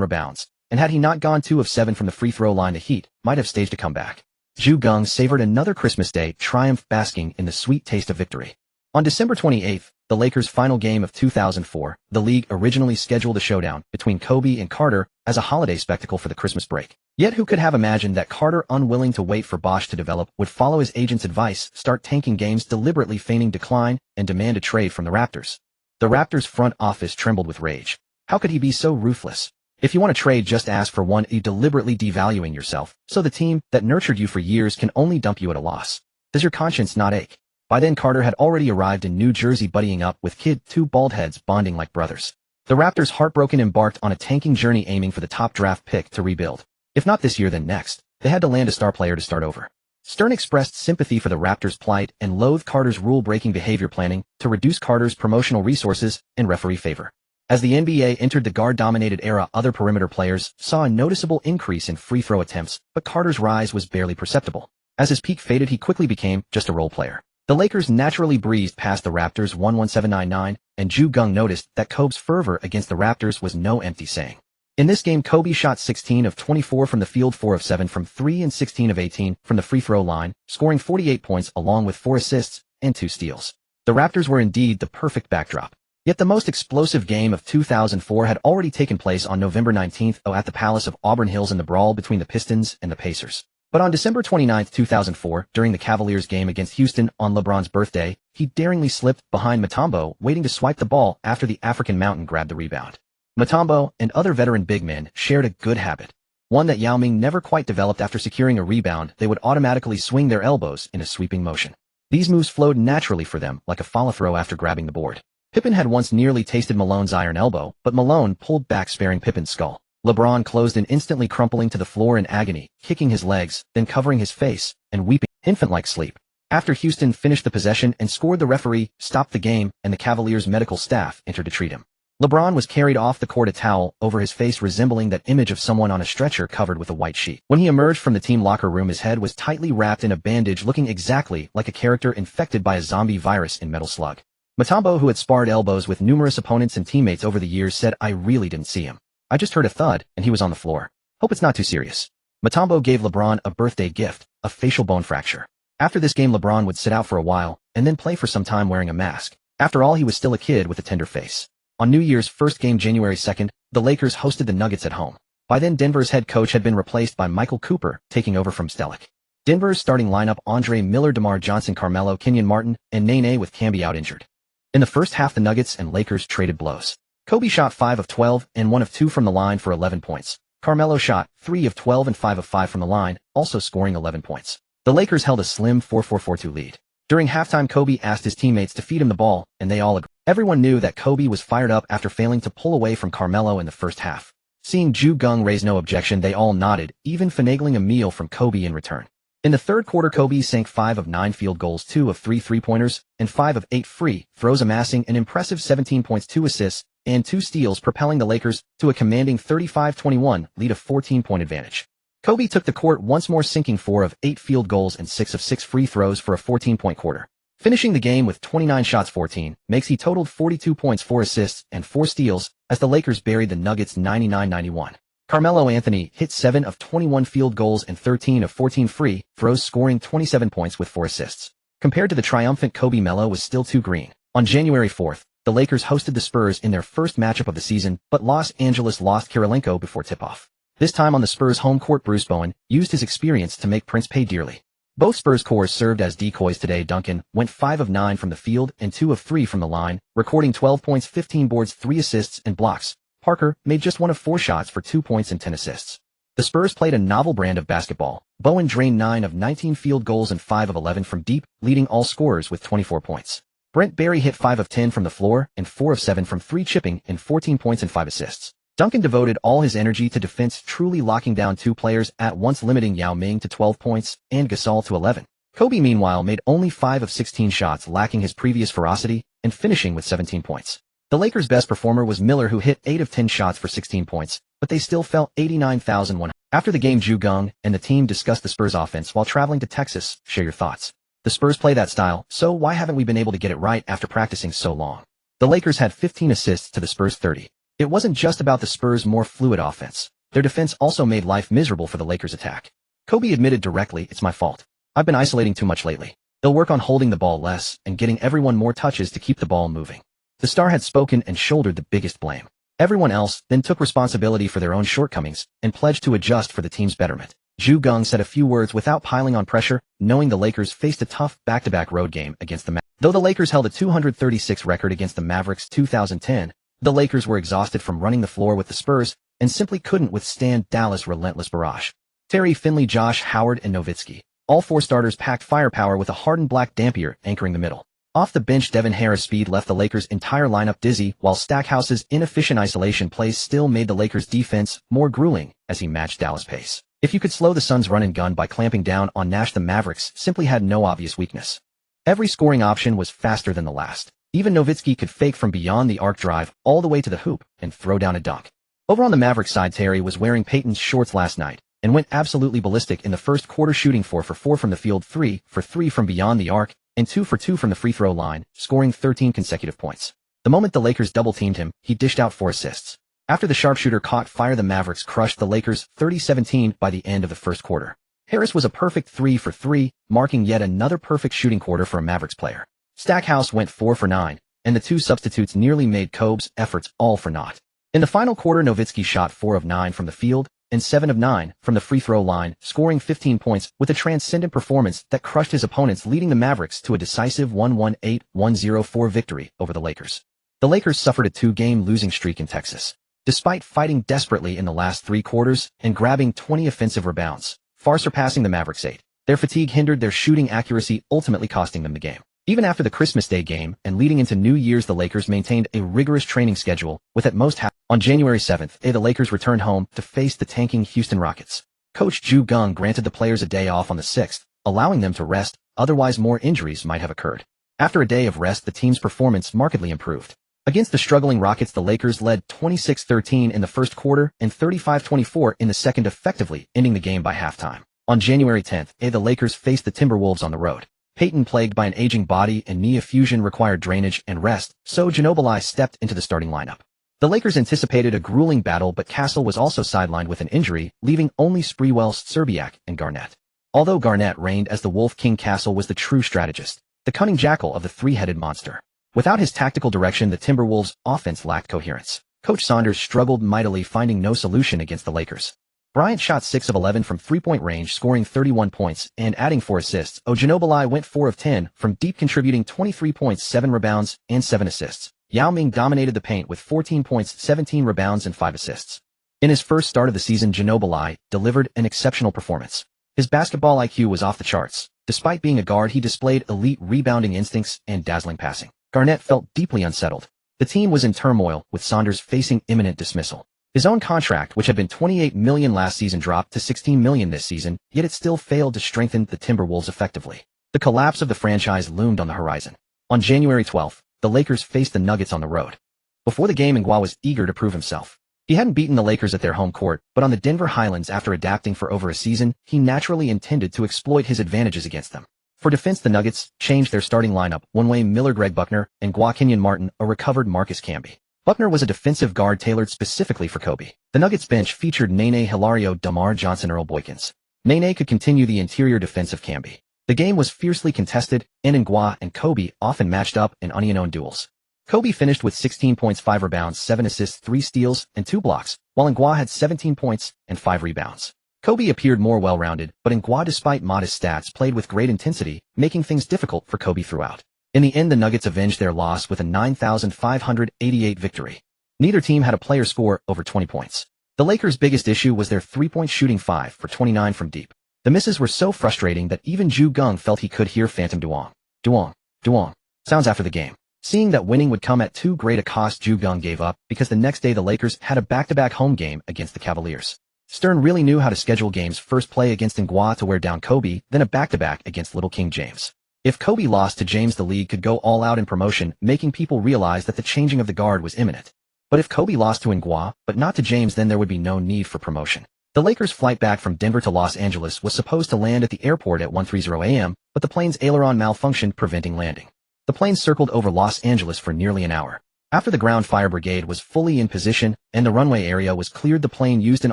rebounds, and had he not gone 2 of 7 from the free throw line, the Heat might have staged a comeback. Geng savored another Christmas Day triumph, basking in the sweet taste of victory. On December 28th, the Lakers' final game of 2004, the league originally scheduled a showdown between Kobe and Carter as a holiday spectacle for the Christmas break. Yet who could have imagined that Carter, unwilling to wait for Bosh to develop, would follow his agent's advice, start tanking games, deliberately feigning decline, and demand a trade from the Raptors. The Raptors' front office trembled with rage. How could he be so ruthless? If you want to trade, just ask for one. You deliberately devaluing yourself, so the team that nurtured you for years can only dump you at a loss. Does your conscience not ache? By then, Carter had already arrived in New Jersey, buddying up with Kid, 2 bald heads bonding like brothers. The Raptors, heartbroken, embarked on a tanking journey, aiming for the top draft pick to rebuild. If not this year, then next. They had to land a star player to start over. Stern expressed sympathy for the Raptors' plight and loathed Carter's rule-breaking behavior, planning to reduce Carter's promotional resources and referee favor. As the NBA entered the guard-dominated era, other perimeter players saw a noticeable increase in free throw attempts, but Carter's rise was barely perceptible. As his peak faded, he quickly became just a role player. The Lakers naturally breezed past the Raptors 1-1-7-9-9, and Geng noticed that Kobe's fervor against the Raptors was no empty saying. In this game, Kobe shot 16 of 24 from the field, 4 of 7 from 3, and 16 of 18 from the free throw line, scoring 48 points along with 4 assists and 2 steals. The Raptors were indeed the perfect backdrop. Yet the most explosive game of 2004 had already taken place on November 19th at the Palace of Auburn Hills, in the brawl between the Pistons and the Pacers. But on December 29, 2004, during the Cavaliers game against Houston on LeBron's birthday, he daringly slipped behind Mutombo, waiting to swipe the ball after the African Mountain grabbed the rebound. Mutombo and other veteran big men shared a good habit, one that Yao Ming never quite developed. After securing a rebound, they would automatically swing their elbows in a sweeping motion. These moves flowed naturally for them, like a follow throw after grabbing the board. Pippen had once nearly tasted Malone's iron elbow, but Malone pulled back, sparing Pippen's skull. LeBron closed in, instantly crumpling to the floor in agony, kicking his legs, then covering his face, and weeping, infant-like sleep. After Houston finished the possession and scored, the referee stopped the game, and the Cavaliers' medical staff entered to treat him. LeBron was carried off the court, a towel over his face resembling that image of someone on a stretcher covered with a white sheet. When he emerged from the team locker room, his head was tightly wrapped in a bandage, looking exactly like a character infected by a zombie virus in Metal Slug. Mutombo, who had sparred elbows with numerous opponents and teammates over the years, said, "I really didn't see him. I just heard a thud, and he was on the floor. Hope it's not too serious." Mutombo gave LeBron a birthday gift, a facial bone fracture. After this game, LeBron would sit out for a while, and then play for some time wearing a mask. After all, he was still a kid with a tender face. On New Year's first game, January 2nd, the Lakers hosted the Nuggets at home. By then Denver's head coach had been replaced by Michael Cooper, taking over from Stellick. Denver's starting lineup: Andre Miller, DeMar Johnson, Carmelo, Kenyon Martin, and Nene, with Camby out injured. In the first half, the Nuggets and Lakers traded blows. Kobe shot 5 of 12 and 1 of 2 from the line for 11 points. Carmelo shot 3 of 12 and 5 of 5 from the line, also scoring 11 points. The Lakers held a slim 4-4-4-2 lead. During halftime, Kobe asked his teammates to feed him the ball, and they all agreed. Everyone knew that Kobe was fired up after failing to pull away from Carmelo in the first half. Seeing Geng raise no objection, they all nodded, even finagling a meal from Kobe in return. In the third quarter, Kobe sank 5 of 9 field goals, 2 of 3 three-pointers, and 5 of 8 free throws, amassing an impressive 17 points, 2 assists, and 2 steals, propelling the Lakers to a commanding 35-21 lead, a 14-point advantage. Kobe took the court once more, sinking 4 of 8 field goals and 6 of 6 free throws for a 14-point quarter. Finishing the game with 29 shots, 14 makes, he totaled 42 points, 4 assists, and 4 steals as the Lakers buried the Nuggets 99-91. Carmelo Anthony hit 7 of 21 field goals and 13 of 14 free throws, scoring 27 points with 4 assists. Compared to the triumphant Kobe, Melo was still too green. On January 4th, the Lakers hosted the Spurs in their first matchup of the season, but Los Angeles lost Kirilenko before tip-off. This time on the Spurs' home court, Bruce Bowen used his experience to make Prince pay dearly. Both Spurs cores served as decoys today. Duncan went 5 of 9 from the field and 2 of 3 from the line, recording 12 points, 15 boards, 3 assists, and blocks. Parker made just 1 of 4 shots for 2 points and 10 assists. The Spurs played a novel brand of basketball. Bowen drained 9 of 19 field goals and 5 of 11 from deep, leading all scorers with 24 points. Brent Barry hit 5 of 10 from the floor and 4 of 7 from 3, chipping in 14 points and 5 assists. Duncan devoted all his energy to defense, truly locking down 2 players at once, limiting Yao Ming to 12 points and Gasol to 11. Kobe, meanwhile, made only 5 of 16 shots, lacking his previous ferocity, and finishing with 17 points. The Lakers' best performer was Miller, who hit 8 of 10 shots for 16 points, but they still fell 89,100. After the game, Geng and the team discussed the Spurs' offense while traveling to Texas. Share your thoughts. The Spurs play that style, so why haven't we been able to get it right after practicing so long? The Lakers had 15 assists to the Spurs' 30. It wasn't just about the Spurs' more fluid offense. Their defense also made life miserable for the Lakers' attack. Kobe admitted directly, "It's my fault. I've been isolating too much lately. They'll work on holding the ball less and getting everyone more touches to keep the ball moving." The star had spoken and shouldered the biggest blame. Everyone else then took responsibility for their own shortcomings and pledged to adjust for the team's betterment. Geng said a few words without piling on pressure, knowing the Lakers faced a tough back-to-back road game against the Mavericks. Though the Lakers held a 236 record against the Mavericks 2010, the Lakers were exhausted from running the floor with the Spurs and simply couldn't withstand Dallas' relentless barrage. Terry, Finley, Josh, Howard, and Nowitzki, all 4 starters, packed firepower with a hardened Black Dampier anchoring the middle. Off the bench, Devin Harris' speed left the Lakers' entire lineup dizzy, while Stackhouse's inefficient isolation plays still made the Lakers' defense more grueling as he matched Dallas' pace. If you could slow the Suns' run and gun by clamping down on Nash, the Mavericks simply had no obvious weakness. Every scoring option was faster than the last. Even Nowitzki could fake from beyond the arc, drive all the way to the hoop, and throw down a dunk. Over on the Mavericks side, Terry was wearing Peyton's shorts last night and went absolutely ballistic in the first quarter, shooting 4 for 4 from the field, 3 for 3 from beyond the arc, and 2 for 2 from the free throw line, scoring 13 consecutive points. The moment the Lakers double-teamed him, he dished out 4 assists. After the sharpshooter caught fire, the Mavericks crushed the Lakers 30-17 by the end of the first quarter. Harris was a perfect 3 for 3, marking yet another perfect shooting quarter for a Mavericks player. Stackhouse went 4 for 9, and the 2 substitutes nearly made Kobe's efforts all for naught. In the final quarter, Nowitzki shot 4 of 9 from the field and 7 of 9 from the free throw line, scoring 15 points with a transcendent performance that crushed his opponents, leading the Mavericks to a decisive 118-104 victory over the Lakers. The Lakers suffered a 2-game losing streak in Texas. Despite fighting desperately in the last 3 quarters and grabbing 20 offensive rebounds, far surpassing the Mavericks' 8, their fatigue hindered their shooting accuracy, ultimately costing them the game. Even after the Christmas Day game and leading into New Year's, the Lakers maintained a rigorous training schedule, with at most half. On January 7th, the Lakers returned home to face the tanking Houston Rockets. Coach Geng granted the players a day off on the 6th, allowing them to rest, otherwise more injuries might have occurred. After a day of rest, the team's performance markedly improved. Against the struggling Rockets, the Lakers led 26-13 in the first quarter and 35-24 in the second, effectively ending the game by halftime. On January 10th, the Lakers faced the Timberwolves on the road. Peyton, plagued by an aging body and knee effusion, required drainage and rest, so Ginobili stepped into the starting lineup. The Lakers anticipated a grueling battle, but Castle was also sidelined with an injury, leaving only Sprewell, Szczerbiak, and Garnett. Although Garnett reigned as the Wolf King, Castle was the true strategist, the cunning jackal of the 3-headed monster. Without his tactical direction, the Timberwolves' offense lacked coherence. Coach Saunders struggled mightily, finding no solution against the Lakers. Bryant shot 6 of 11 from three-point range, scoring 31 points and adding 4 assists. Ginobili went 4 of 10 from deep, contributing 23 points, 7 rebounds, and 7 assists. Yao Ming dominated the paint with 14 points, 17 rebounds, and 5 assists. In his first start of the season, Ginobili delivered an exceptional performance. His basketball IQ was off the charts. Despite being a guard, he displayed elite rebounding instincts and dazzling passing. Garnett felt deeply unsettled. The team was in turmoil, with Saunders facing imminent dismissal. His own contract, which had been $28 million last season, dropped to $16 million this season, yet it still failed to strengthen the Timberwolves effectively. The collapse of the franchise loomed on the horizon. On January 12th, the Lakers faced the Nuggets on the road. Before the game, Ngwa was eager to prove himself. He hadn't beaten the Lakers at their home court, but on the Denver Highlands after adapting for over a season, he naturally intended to exploit his advantages against them. For defense, the Nuggets changed their starting lineup: Wayne Miller, Greg Buckner, and Ngwa Kenyon Martin, a recovered Marcus Camby. Buckner was a defensive guard tailored specifically for Kobe. The Nuggets bench featured Nene Hilario, Damar Johnson, Earl Boykins. Nene could continue the interior defense of Camby. The game was fiercely contested, and Ngwa and Kobe often matched up in unknown duels. Kobe finished with 16 points, 5 rebounds, 7 assists, 3 steals, and 2 blocks, while Ngwa had 17 points and 5 rebounds. Kobe appeared more well-rounded, but Ngwa, despite modest stats, played with great intensity, making things difficult for Kobe throughout. In the end, the Nuggets avenged their loss with a 9,588 victory. Neither team had a player score over 20 points. The Lakers' biggest issue was their three-point shooting, 5 for 29 from deep. The misses were so frustrating that even Geng felt he could hear Phantom Duong sounds after the game. Seeing that winning would come at too great a cost, Geng gave up because the next day the Lakers had a back-to-back home game against the Cavaliers. Stern really knew how to schedule games: first play against Ngwa to wear down Kobe, then a back-to-back against Little King James. If Kobe lost to James, the league could go all out in promotion, making people realize that the changing of the guard was imminent. But if Kobe lost to Ngwa, but not to James, then there would be no need for promotion. The Lakers' flight back from Denver to Los Angeles was supposed to land at the airport at 1:30 a.m., but the plane's aileron malfunctioned, preventing landing. The plane circled over Los Angeles for nearly an hour. After the ground fire brigade was fully in position and the runway area was cleared, the plane used an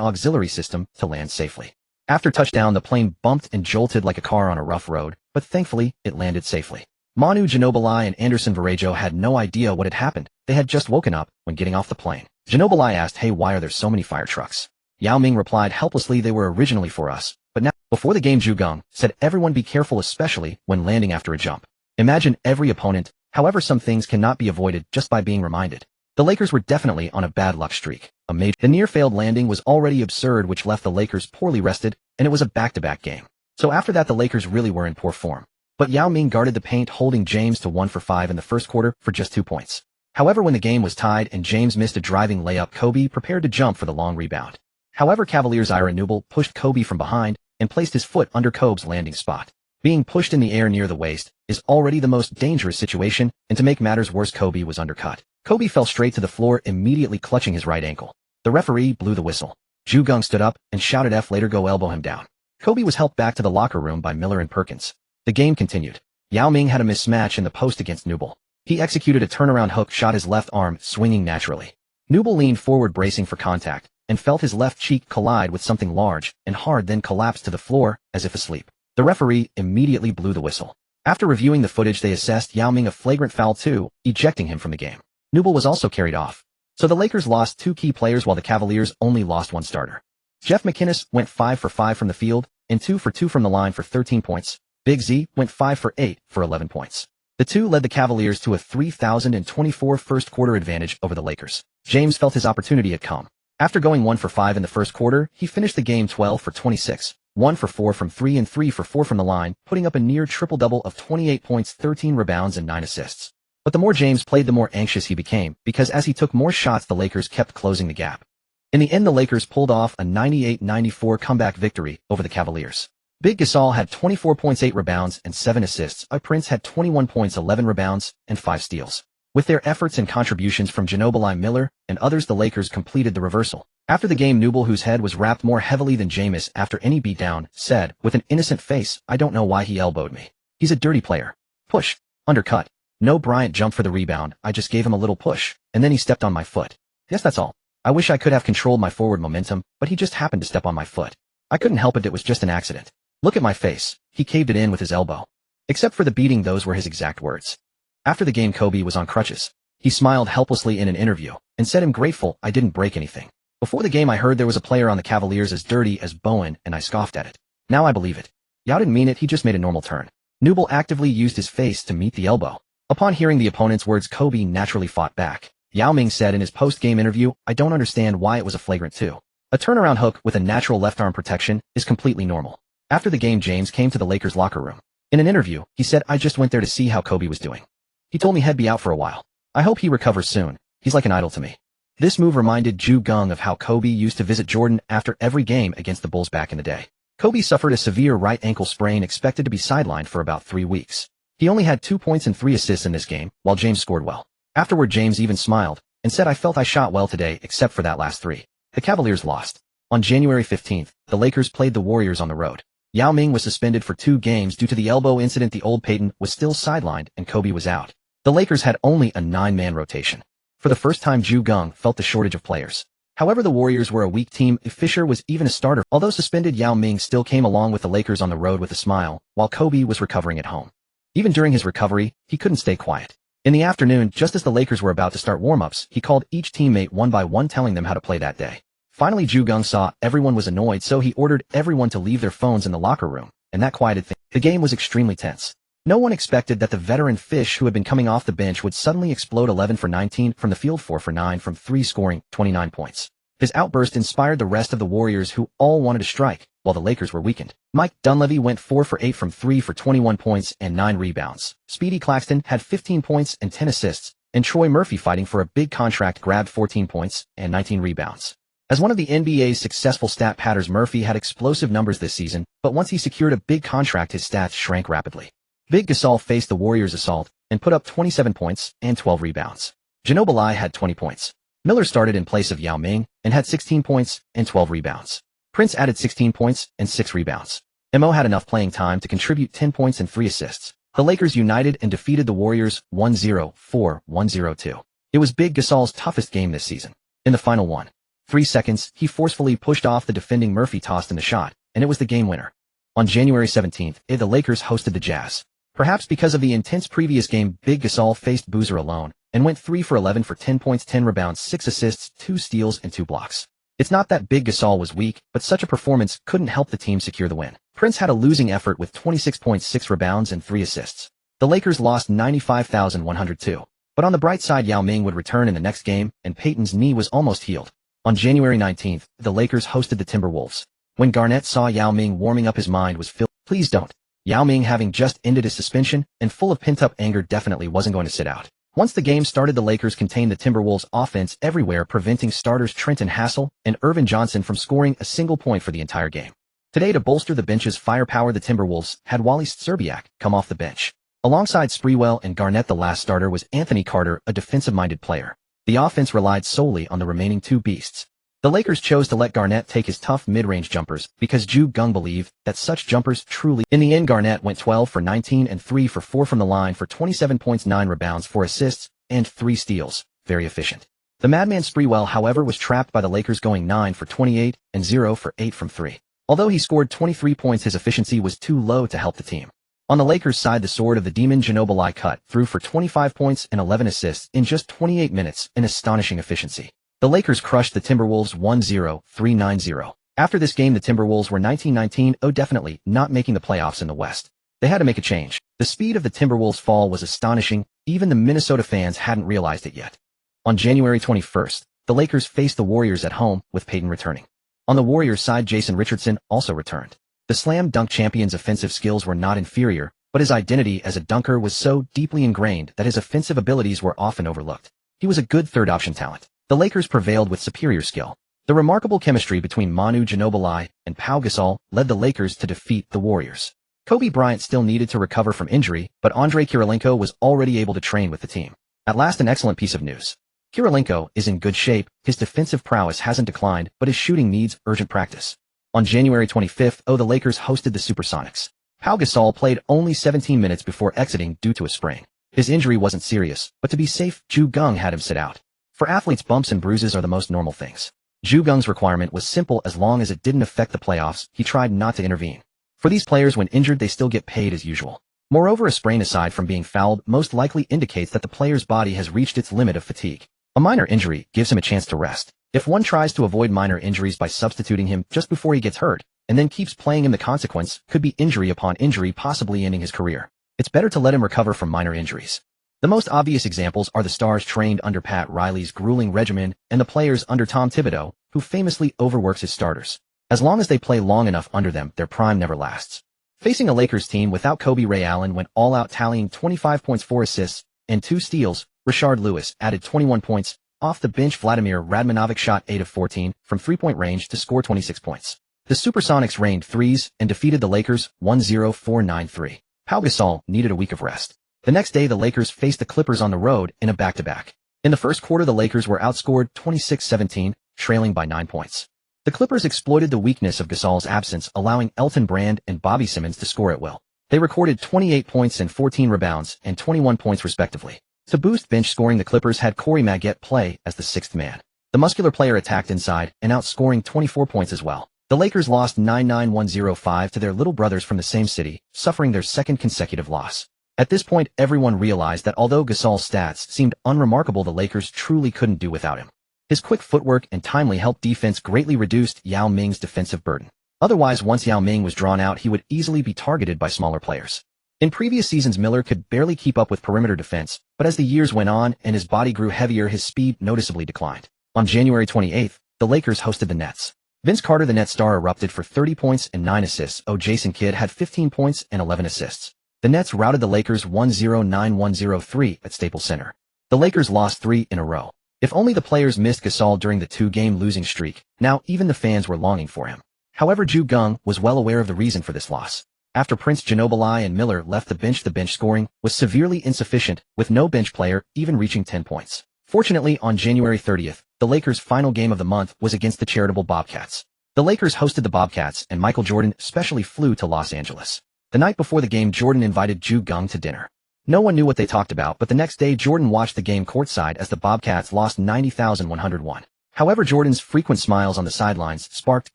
auxiliary system to land safely. After touchdown, the plane bumped and jolted like a car on a rough road, but thankfully, it landed safely. Manu Ginobili and Anderson Varejao had no idea what had happened. They had just woken up when getting off the plane. Ginobili asked, "Hey, why are there so many fire trucks?" Yao Ming replied helplessly, "They were originally for us, but now..." Before the game, Geng said, "Everyone be careful, especially when landing after a jump. Imagine every opponent. However, some things cannot be avoided just by being reminded." The Lakers were definitely on a bad luck streak. The near-failed landing was already absurd, which left the Lakers poorly rested, and it was a back-to-back game. So after that, the Lakers really were in poor form. But Yao Ming guarded the paint, holding James to 1 for 5 in the first quarter for just 2 points. However, when the game was tied and James missed a driving layup, Kobe prepared to jump for the long rebound. However, Cavaliers' Ira Newble pushed Kobe from behind and placed his foot under Kobe's landing spot. Being pushed in the air near the waist is already the most dangerous situation, and to make matters worse, Kobe was undercut. Kobe fell straight to the floor, immediately clutching his right ankle. The referee blew the whistle. Geng stood up and shouted, "F later, go elbow him down." Kobe was helped back to the locker room by Miller and Perkins. The game continued. Yao Ming had a mismatch in the post against Newble. He executed a turnaround hook shot, his left arm swinging naturally. Newble leaned forward, bracing for contact, and felt his left cheek collide with something large and hard, then collapsed to the floor as if asleep. The referee immediately blew the whistle. After reviewing the footage, they assessed Yao Ming a flagrant foul too, ejecting him from the game. Newble was also carried off. So the Lakers lost 2 key players while the Cavaliers only lost 1 starter. Jeff McInnes went 5 for 5 from the field and 2 for 2 from the line for 13 points. Big Z went 5 for 8 for 11 points. The two led the Cavaliers to a 3,024 first-quarter advantage over the Lakers. James felt his opportunity had come. After going 1 for 5 in the first quarter, he finished the game 12 for 26, 1 for 4 from 3 and 3 for 4 from the line, putting up a near triple-double of 28 points, 13 rebounds, and 9 assists. But the more James played, the more anxious he became, because as he took more shots, the Lakers kept closing the gap. In the end, the Lakers pulled off a 98-94 comeback victory over the Cavaliers. Big Gasol had 24 points, 8 rebounds, and 7 assists. Prince had 21 points, 11 rebounds, and 5 steals. With their efforts and contributions from Ginobili, Miller, and others, the Lakers completed the reversal. After the game, Newble, whose head was wrapped more heavily than Jameis after any beatdown, said, with an innocent face, "I don't know why he elbowed me. He's a dirty player. Push. Undercut. No, Bryant jumped for the rebound. I just gave him a little push, and then he stepped on my foot. Yes, that's all. I wish I could have controlled my forward momentum, but he just happened to step on my foot. I couldn't help it. It was just an accident. Look at my face. He caved it in with his elbow." Except for the beating, those were his exact words. After the game, Kobe was on crutches. He smiled helplessly in an interview, and said I'm grateful I didn't break anything. Before the game I heard there was a player on the Cavaliers as dirty as Bowen and I scoffed at it. Now I believe it. Yao didn't mean it, he just made a normal turn. Newble actively used his face to meet the elbow. Upon hearing the opponent's words, Kobe naturally fought back. Yao Ming said in his post-game interview, I don't understand why it was a flagrant 2. A turnaround hook with a natural left arm protection is completely normal. After the game, James came to the Lakers locker room. In an interview, he said, I just went there to see how Kobe was doing. He told me he'd be out for a while. I hope he recovers soon. He's like an idol to me. This move reminded Geng of how Kobe used to visit Jordan after every game against the Bulls back in the day. Kobe suffered a severe right ankle sprain, expected to be sidelined for about 3 weeks. He only had 2 points and 3 assists in this game, while James scored well. Afterward, James even smiled and said, I felt I shot well today except for that last 3. The Cavaliers lost. On January 15th, the Lakers played the Warriors on the road. Yao Ming was suspended for 2 games due to the elbow incident. The old Peyton was still sidelined and Kobe was out. The Lakers had only a 9-man rotation. For the first time, Geng felt the shortage of players. However, the Warriors were a weak team. Fisher was even a starter. Although suspended, Yao Ming still came along with the Lakers on the road with a smile, while Kobe was recovering at home. Even during his recovery, he couldn't stay quiet. In the afternoon, just as the Lakers were about to start warm-ups, he called each teammate one by one, telling them how to play that day. Finally, Geng saw everyone was annoyed, so he ordered everyone to leave their phones in the locker room, and that quieted things. The game was extremely tense. No one expected that the veteran Fish, who had been coming off the bench, would suddenly explode 11 for 19 from the field, 4 for 9 from 3, scoring 29 points. His outburst inspired the rest of the Warriors, who all wanted to strike, while the Lakers were weakened. Mike Dunleavy went 4 for 8 from 3 for 21 points and 9 rebounds. Speedy Claxton had 15 points and 10 assists, and Troy Murphy, fighting for a big contract, grabbed 14 points and 19 rebounds. As one of the NBA's successful stat padders, Murphy had explosive numbers this season, but once he secured a big contract, his stats shrank rapidly. Big Gasol faced the Warriors' assault and put up 27 points and 12 rebounds. Ginobili had 20 points. Miller started in place of Yao Ming and had 16 points and 12 rebounds. Prince added 16 points and 6 rebounds. Mo had enough playing time to contribute 10 points and 3 assists. The Lakers united and defeated the Warriors 1-0-4-1-0-2. It was Big Gasol's toughest game this season. In the final 1.3 seconds, he forcefully pushed off the defending Murphy, tossed in the shot, and it was the game winner. On January 17th, the Lakers hosted the Jazz. Perhaps because of the intense previous game, Big Gasol faced Boozer alone and went 3 for 11 for 10 points, 10 rebounds, 6 assists, 2 steals, and 2 blocks. It's not that Big Gasol was weak, but such a performance couldn't help the team secure the win. Prince had a losing effort with 26 points, 6 rebounds, and 3 assists. The Lakers lost 95,102. But on the bright side, Yao Ming would return in the next game, and Peyton's knee was almost healed. On January 19th, the Lakers hosted the Timberwolves. When Garnett saw Yao Ming warming up, his mind was filled. Please don't. Yao Ming, having just ended his suspension and full of pent-up anger, definitely wasn't going to sit out. Once the game started, the Lakers contained the Timberwolves' offense everywhere, preventing starters Trenton Hassell and Irvin Johnson from scoring a single point for the entire game. Today, to bolster the bench's firepower, the Timberwolves had Wally Szczerbiak come off the bench. Alongside Sprewell and Garnett, the last starter was Anthony Carter, a defensive-minded player. The offense relied solely on the remaining 2 beasts. The Lakers chose to let Garnett take his tough mid-range jumpers because Geng believed that such jumpers truly. In the end, Garnett went 12 for 19 and 3 for 4 from the line for 27 points, 9 rebounds, 4 assists, and 3 steals. Very efficient. The madman Sprewell, however, was trapped by the Lakers, going 9 for 28 and 0 for 8 from 3. Although he scored 23 points, his efficiency was too low to help the team. On the Lakers' side, the sword of the demon Ginobili cut through for 25 points and 11 assists in just 28 minutes, an astonishing efficiency. The Lakers crushed the Timberwolves 1-0-3-9-0. After this game, the Timberwolves were 19-19, definitely not making the playoffs in the West. They had to make a change. The speed of the Timberwolves' fall was astonishing. Even the Minnesota fans hadn't realized it yet. On January 21st, the Lakers faced the Warriors at home, with Peyton returning. On the Warriors' side, Jason Richardson also returned. The slam dunk champion's offensive skills were not inferior, but his identity as a dunker was so deeply ingrained that his offensive abilities were often overlooked. He was a good third-option talent. The Lakers prevailed with superior skill. The remarkable chemistry between Manu Ginobili and Pau Gasol led the Lakers to defeat the Warriors. Kobe Bryant still needed to recover from injury, but Andrei Kirilenko was already able to train with the team. At last, an excellent piece of news. Kirilenko is in good shape, his defensive prowess hasn't declined, but his shooting needs urgent practice. On January 25th, the Lakers hosted the Supersonics. Pau Gasol played only 17 minutes before exiting due to a sprain. His injury wasn't serious, but to be safe, Geng had him sit out. For athletes, bumps and bruises are the most normal things. Geng's requirement was simple: as long as it didn't affect the playoffs, he tried not to intervene. For these players, when injured, they still get paid as usual. Moreover, a sprain, aside from being fouled, most likely indicates that the player's body has reached its limit of fatigue. A minor injury gives him a chance to rest. If one tries to avoid minor injuries by substituting him just before he gets hurt, and then keeps playing him, the consequence could be injury upon injury, possibly ending his career. It's better to let him recover from minor injuries. The most obvious examples are the stars trained under Pat Riley's grueling regimen and the players under Tom Thibodeau, who famously overworks his starters. As long as they play long enough under them, their prime never lasts. Facing a Lakers team without Kobe, Ray Allen went all out, tallying 25 points, 4 assists, and 2 steals. Rashard Lewis added 21 points. Off the bench, Vladimir Radmanovic shot 8 of 14 from three-point range to score 26 points. The Supersonics rained threes and defeated the Lakers 1-0, 4-9-3. Pau Gasol needed a week of rest. The next day, the Lakers faced the Clippers on the road in a back-to-back. In the first quarter, the Lakers were outscored 26-17, trailing by 9 points. The Clippers exploited the weakness of Gasol's absence, allowing Elton Brand and Bobby Simmons to score at will. They recorded 28 points and 14 rebounds and 21 points respectively. To boost bench scoring, the Clippers had Corey Maggette play as the sixth man. The muscular player attacked inside and outscoring 24 points as well. The Lakers lost 9-9-1-0-5 to their little brothers from the same city, suffering their second consecutive loss. At this point, everyone realized that although Gasol's stats seemed unremarkable, the Lakers truly couldn't do without him. His quick footwork and timely help defense greatly reduced Yao Ming's defensive burden. Otherwise, once Yao Ming was drawn out, he would easily be targeted by smaller players. In previous seasons, Miller could barely keep up with perimeter defense, but as the years went on and his body grew heavier, his speed noticeably declined. On January 28th, the Lakers hosted the Nets. Vince Carter, the Nets star, erupted for 30 points and 9 assists. Jason Kidd had 15 points and 11 assists. The Nets routed the Lakers 1-0-9-1-0-3 at Staples Center. The Lakers lost 3 in a row. If only the players missed Gasol during the 2-game losing streak, now even the fans were longing for him. However, Geng was well aware of the reason for this loss. After Prince, Ginobili and Miller left the bench scoring was severely insufficient, with no bench player even reaching 10 points. Fortunately, on January 30th, the Lakers' final game of the month was against the charitable Bobcats. The Lakers hosted the Bobcats, and Michael Jordan specially flew to Los Angeles. The night before the game, Jordan invited Geng to dinner. No one knew what they talked about, but the next day Jordan watched the game courtside as the Bobcats lost 90,101. However, Jordan's frequent smiles on the sidelines sparked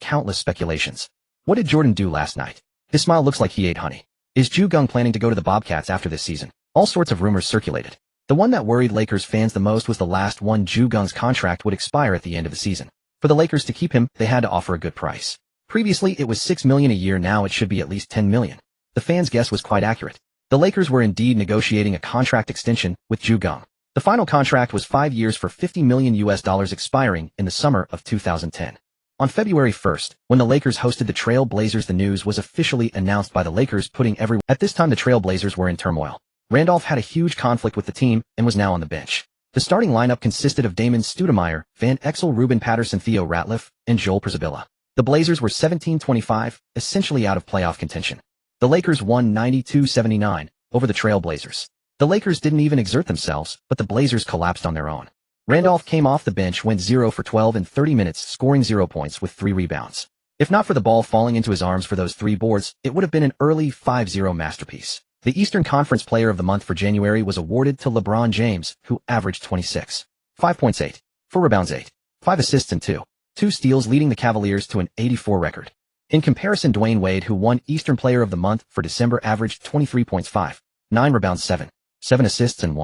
countless speculations. What did Jordan do last night? His smile looks like he ate honey. Is Geng planning to go to the Bobcats after this season? All sorts of rumors circulated. The one that worried Lakers fans the most was the last one. Geng's contract would expire at the end of the season. For the Lakers to keep him, they had to offer a good price. Previously, it was $6 million a year. Now it should be at least $10 million. The fans' guess was quite accurate. The Lakers were indeed negotiating a contract extension with Geng. The final contract was 5 years for $50 million expiring in the summer of 2010. On February 1st, when the Lakers hosted the Trail Blazers, the news was officially announced by the Lakers, putting everyone. At this time, the Trail Blazers were in turmoil. Randolph had a huge conflict with the team and was now on the bench. The starting lineup consisted of Damon Stoudemire, Van Exel, Ruben Patterson, Theo Ratliff, and Joel Przybilla. The Blazers were 17-25, essentially out of playoff contention. The Lakers won 92-79 over the Trail Blazers. The Lakers didn't even exert themselves, but the Blazers collapsed on their own. Randolph came off the bench, went 0 for 12 in 30 minutes, scoring 0 points with 3 rebounds. If not for the ball falling into his arms for those 3 boards, it would have been an early 5-0 masterpiece. The Eastern Conference Player of the Month for January was awarded to LeBron James, who averaged 26. 5 points, 8. 4 rebounds, 8. 5 assists and 2 steals, leading the Cavaliers to an 84 record. In comparison, Dwayne Wade, who won Eastern Player of the Month for December, averaged 23 points, 5. 9 rebounds, 7 assists and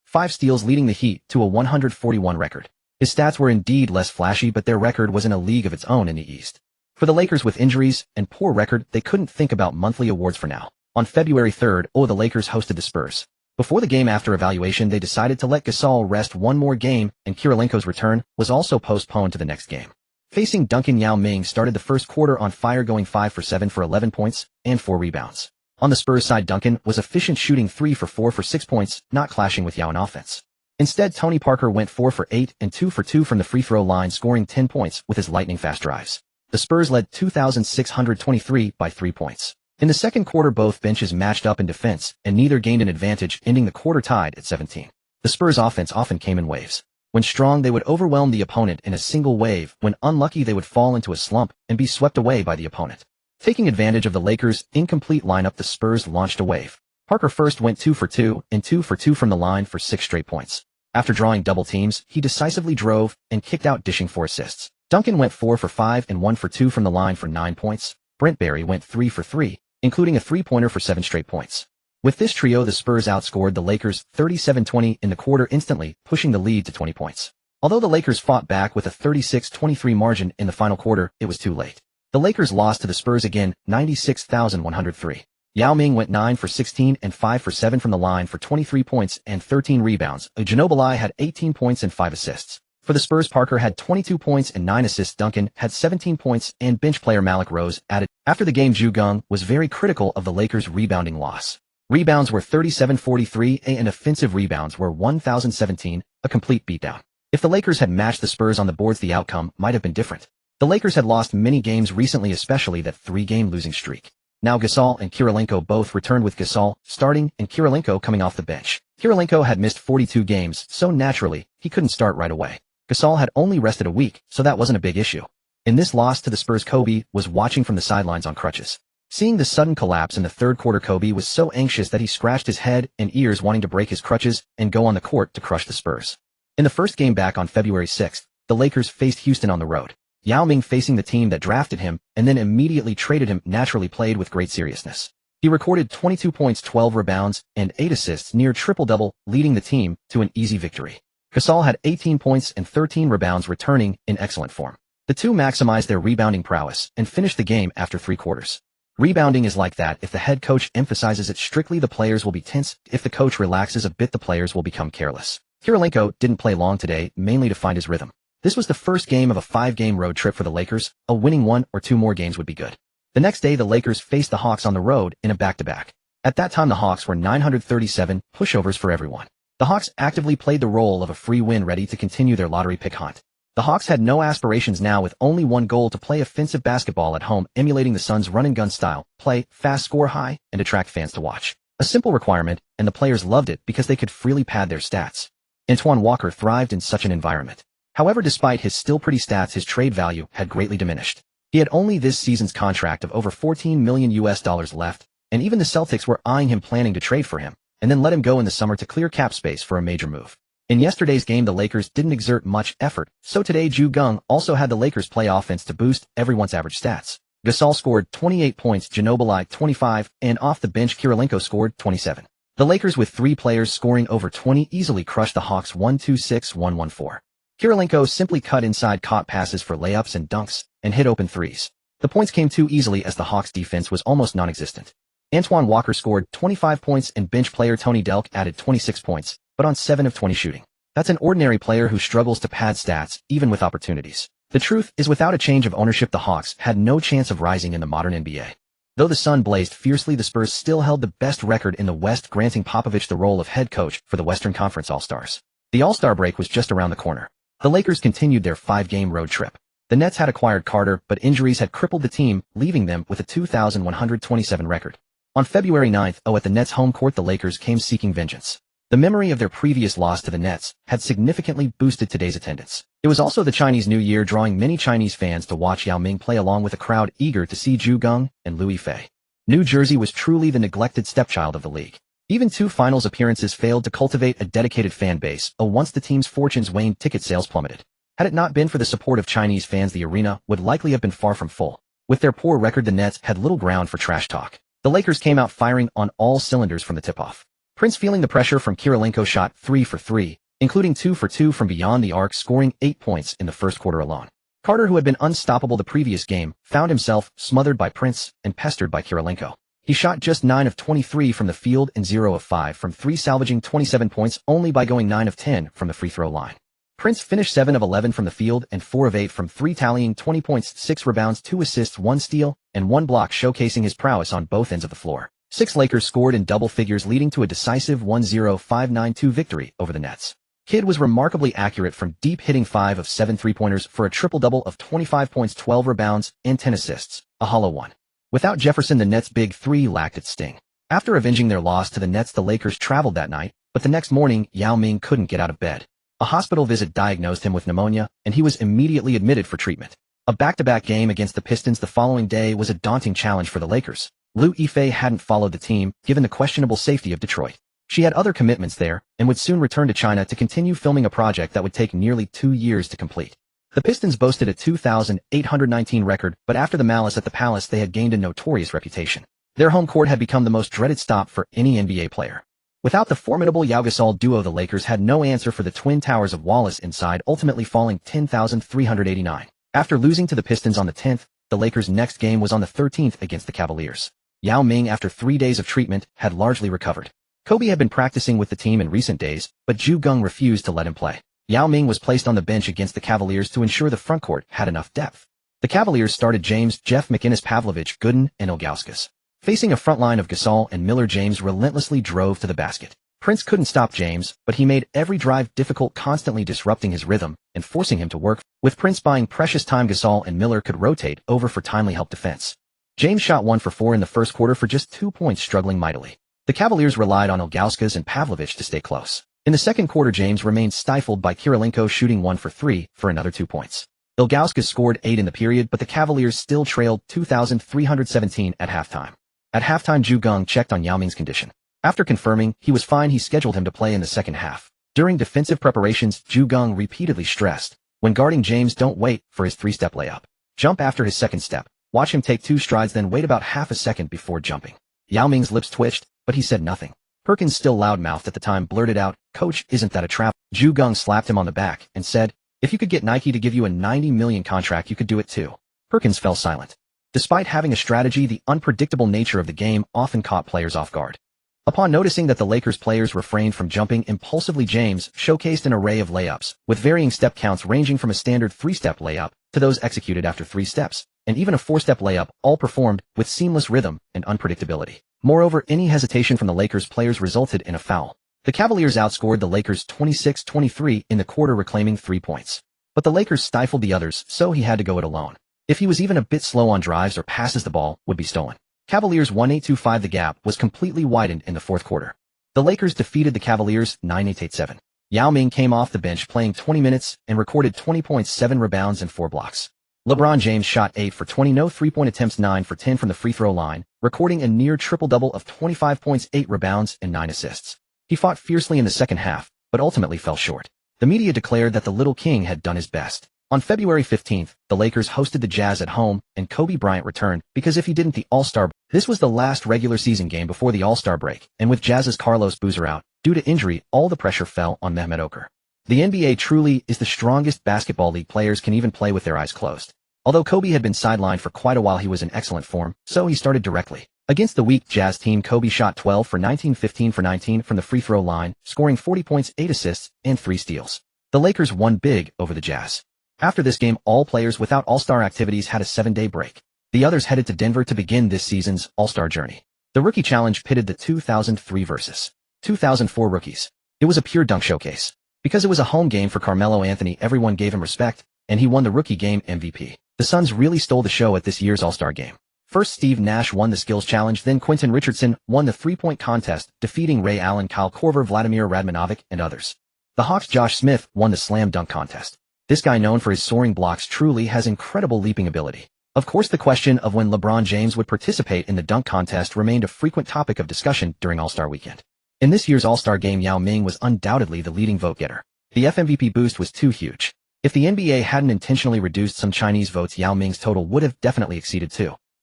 5 steals, leading the Heat to a 141 record. His stats were indeed less flashy, but their record was in a league of its own in the East. For the Lakers, with injuries and poor record, they couldn't think about monthly awards for now. On February 3rd, the Lakers hosted the Spurs. Before the game, after evaluation, they decided to let Gasol rest one more game, and Kirilenko's return was also postponed to the next game. Facing Duncan, Yao Ming started the first quarter on fire, going 5 for 7 for 11 points and 4 rebounds. On the Spurs side, Duncan was efficient, shooting 3 for 4 for 6 points, not clashing with Yao in offense. Instead, Tony Parker went 4 for 8 and 2 for 2 from the free throw line, scoring 10 points with his lightning-fast drives. The Spurs led 2,623 by 3 points. In the second quarter, both benches matched up in defense, and neither gained an advantage, ending the quarter tied at 17. The Spurs' offense often came in waves. When strong, they would overwhelm the opponent in a single wave. When unlucky, they would fall into a slump and be swept away by the opponent. Taking advantage of the Lakers' incomplete lineup, the Spurs launched a wave. Parker first went 2 for 2 and 2 for 2 from the line for 6 straight points. After drawing double teams, he decisively drove and kicked out, dishing 4 assists. Duncan went 4 for 5 and 1 for 2 from the line for 9 points. Brent Barry went 3 for 3, including a 3-pointer for 7 straight points. With this trio, the Spurs outscored the Lakers 37-20 in the quarter, instantly pushing the lead to 20 points. Although the Lakers fought back with a 36-23 margin in the final quarter, it was too late. The Lakers lost to the Spurs again, 96,103. Yao Ming went 9 for 16 and 5 for 7 from the line for 23 points and 13 rebounds. Ginobili had 18 points and 5 assists. For the Spurs, Parker had 22 points and 9 assists. Duncan had 17 points, and bench player Malik Rose added. After the game, Geng was very critical of the Lakers' rebounding loss. Rebounds were 37-43 and offensive rebounds were 1,017, a complete beatdown. If the Lakers had matched the Spurs on the boards, the outcome might have been different. The Lakers had lost many games recently, especially that 3-game losing streak. Now Gasol and Kirilenko both returned, with Gasol starting and Kirilenko coming off the bench. Kirilenko had missed 42 games, so naturally, he couldn't start right away. Gasol had only rested a week, so that wasn't a big issue. In this loss to the Spurs, Kobe was watching from the sidelines on crutches. Seeing the sudden collapse in the third quarter, Kobe was so anxious that he scratched his head and ears, wanting to break his crutches and go on the court to crush the Spurs. In the first game back on February 6th, the Lakers faced Houston on the road. Yao Ming, facing the team that drafted him and then immediately traded him, naturally played with great seriousness. He recorded 22 points, 12 rebounds, and 8 assists, near triple-double, leading the team to an easy victory. Gasol had 18 points and 13 rebounds, returning in excellent form. The two maximized their rebounding prowess and finished the game after 3 quarters. Rebounding is like that. If the head coach emphasizes it strictly, the players will be tense. If the coach relaxes a bit, the players will become careless. Kirilenko didn't play long today, mainly to find his rhythm. This was the first game of a 5-game road trip for the Lakers. A winning 1 or 2 more games would be good. The next day, the Lakers faced the Hawks on the road in a back-to-back. At that time, the Hawks were 937 pushovers for everyone. The Hawks actively played the role of a free win, ready to continue their lottery pick hunt. The Hawks had no aspirations now, with only one goal: to play offensive basketball at home, emulating the Suns' run-and-gun style, play fast, score high, and attract fans to watch. A simple requirement, and the players loved it because they could freely pad their stats. Antoine Walker thrived in such an environment. However, despite his still pretty stats, his trade value had greatly diminished. He had only this season's contract of over $14 million left, and even the Celtics were eyeing him, planning to trade for him, and then let him go in the summer to clear cap space for a major move. In yesterday's game, the Lakers didn't exert much effort, so today Geng also had the Lakers play offense to boost everyone's average stats. Gasol scored 28 points, Ginobili 25, and off the bench Kirilenko scored 27. The Lakers, with 3 players scoring over 20, easily crushed the Hawks 126-114. Kirilenko simply cut inside, caught passes for layups and dunks, and hit open threes. The points came too easily as the Hawks' defense was almost non-existent. Antoine Walker scored 25 points and bench player Tony Delk added 26 points, but on 7 of 20 shooting. That's an ordinary player who struggles to pad stats, even with opportunities. The truth is, without a change of ownership, the Hawks had no chance of rising in the modern NBA. Though the sun blazed fiercely, the Spurs still held the best record in the West, granting Popovich the role of head coach for the Western Conference All-Stars. The All-Star break was just around the corner. The Lakers continued their 5-game road trip. The Nets had acquired Carter, but injuries had crippled the team, leaving them with a 2,127 record. On February 9th, at the Nets' home court, the Lakers came seeking vengeance. The memory of their previous loss to the Nets had significantly boosted today's attendance. It was also the Chinese New Year, drawing many Chinese fans to watch Yao Ming play, along with a crowd eager to see Geng and Louis Fei. New Jersey was truly the neglected stepchild of the league. Even 2 finals appearances failed to cultivate a dedicated fan base. Once the team's fortunes waned, ticket sales plummeted. Had it not been for the support of Chinese fans, the arena would likely have been far from full. With their poor record, the Nets had little ground for trash talk. The Lakers came out firing on all cylinders from the tip-off. Prince, feeling the pressure from Kirilenko, shot 3 for 3, including 2 for 2 from beyond the arc, scoring 8 points in the first quarter alone. Carter, who had been unstoppable the previous game, found himself smothered by Prince and pestered by Kirilenko. He shot just 9 of 23 from the field and 0 of 5 from 3, salvaging 27 points only by going 9 of 10 from the free throw line. Prince finished 7 of 11 from the field and 4 of 8 from 3, tallying 20 points, 6 rebounds, 2 assists, 1 steal, and 1 block, showcasing his prowess on both ends of the floor. 6 Lakers scored in double figures, leading to a decisive 1-0-5-9-2 victory over the Nets. Kidd was remarkably accurate from deep, hitting 5 of 7 three-pointers for a triple-double of 25 points, 12 rebounds, and 10 assists, a hollow 1. Without Jefferson, the Nets' big 3 lacked its sting. After avenging their loss to the Nets, the Lakers traveled that night, but the next morning, Yao Ming couldn't get out of bed. A hospital visit diagnosed him with pneumonia, and he was immediately admitted for treatment. A back-to-back game against the Pistons the following day was a daunting challenge for the Lakers. Louis Fei hadn't followed the team, given the questionable safety of Detroit. She had other commitments there, and would soon return to China to continue filming a project that would take nearly 2 years to complete. The Pistons boasted a 2,819 record, but after the malice at the Palace, they had gained a notorious reputation. Their home court had become the most dreaded stop for any NBA player. Without the formidable Yao Gasol duo, the Lakers had no answer for the Twin Towers of Wallace inside, ultimately falling 10,389. After losing to the Pistons on the 10th, the Lakers' next game was on the 13th against the Cavaliers. Yao Ming, after 3 days of treatment, had largely recovered. Kobe had been practicing with the team in recent days, but Geng refused to let him play. Yao Ming was placed on the bench against the Cavaliers to ensure the frontcourt had enough depth. The Cavaliers started James, Jeff McInnes, Pavlovich, Gooden, and Ilgauskas. Facing a front line of Gasol and Miller, James relentlessly drove to the basket. Prince couldn't stop James, but he made every drive difficult, constantly disrupting his rhythm and forcing him to work. With Prince buying precious time, Gasol and Miller could rotate over for timely help defense. James shot 1 for 4 in the first quarter for just 2 points, struggling mightily. The Cavaliers relied on Ilgauskas and Pavlovich to stay close. In the second quarter, James remained stifled by Kirilenko, shooting 1 for 3 for another 2 points. Ilgauskas scored 8 in the period, but the Cavaliers still trailed 2,317 at halftime. At halftime, Geng checked on Yao Ming's condition. After confirming he was fine, he scheduled him to play in the second half. During defensive preparations, Geng repeatedly stressed, when guarding James, don't wait for his 3-step layup. Jump after his second step. Watch him take 2 strides, then wait about half a second before jumping. Yao Ming's lips twitched, but he said nothing. Perkins, still loudmouthed at the time, blurted out, "Coach, isn't that a trap?" Geng slapped him on the back and said, "If you could get Nike to give you a $90 million contract, you could do it too." Perkins fell silent. Despite having a strategy, the unpredictable nature of the game often caught players off guard. Upon noticing that the Lakers players refrained from jumping impulsively, James showcased an array of layups, with varying step counts ranging from a standard 3-step layup to those executed after 3 steps, and even a 4-step layup, all performed with seamless rhythm and unpredictability. Moreover, any hesitation from the Lakers players resulted in a foul. The Cavaliers outscored the Lakers 26-23 in the quarter, reclaiming 3 points. But the Lakers stifled the others, so he had to go it alone. If he was even a bit slow on drives or passes, the ball would be stolen. Cavaliers 1-8-2-5. The gap was completely widened in the fourth quarter. The Lakers defeated the Cavaliers 9-8-8-7. Yao Ming came off the bench playing 20 minutes and recorded 20 points, 7 rebounds, and 4 blocks. LeBron James shot 8 for 20, no 3-point attempts, 9 for 10 from the free throw line, recording a near triple-double of 25 points, 8 rebounds, and 9 assists. He fought fiercely in the second half, but ultimately fell short. The media declared that the Little King had done his best. On February 15th, the Lakers hosted the Jazz at home, and Kobe Bryant returned, because if he didn't, the All-Star. This was the last regular season game before the All-Star break, and with Jazz's Carlos Boozer out, due to injury, all the pressure fell on Mehmet Okur. The NBA truly is the strongest basketball league. Players can even play with their eyes closed. Although Kobe had been sidelined for quite a while, he was in excellent form, so he started directly. Against the weak Jazz team, Kobe shot 12 for 19, 15 for 19 from the free throw line, scoring 40 points, 8 assists, and 3 steals. The Lakers won big over the Jazz. After this game, all players without All-Star activities had a 7-day break. The others headed to Denver to begin this season's All-Star journey. The Rookie Challenge pitted the 2003 versus 2004 rookies. It was a pure dunk showcase. Because it was a home game for Carmelo Anthony, everyone gave him respect, and he won the Rookie Game MVP. The Suns really stole the show at this year's All-Star Game. First, Steve Nash won the Skills Challenge, then Quentin Richardson won the 3-point contest, defeating Ray Allen, Kyle Korver, Vladimir Radmanovic, and others. The Hawks' Josh Smith won the Slam Dunk contest. This guy, known for his soaring blocks, truly has incredible leaping ability. Of course, the question of when LeBron James would participate in the dunk contest remained a frequent topic of discussion during All-Star Weekend. In this year's All-Star Game, Yao Ming was undoubtedly the leading vote-getter. The FMVP boost was too huge. If the NBA hadn't intentionally reduced some Chinese votes, Yao Ming's total would have definitely exceeded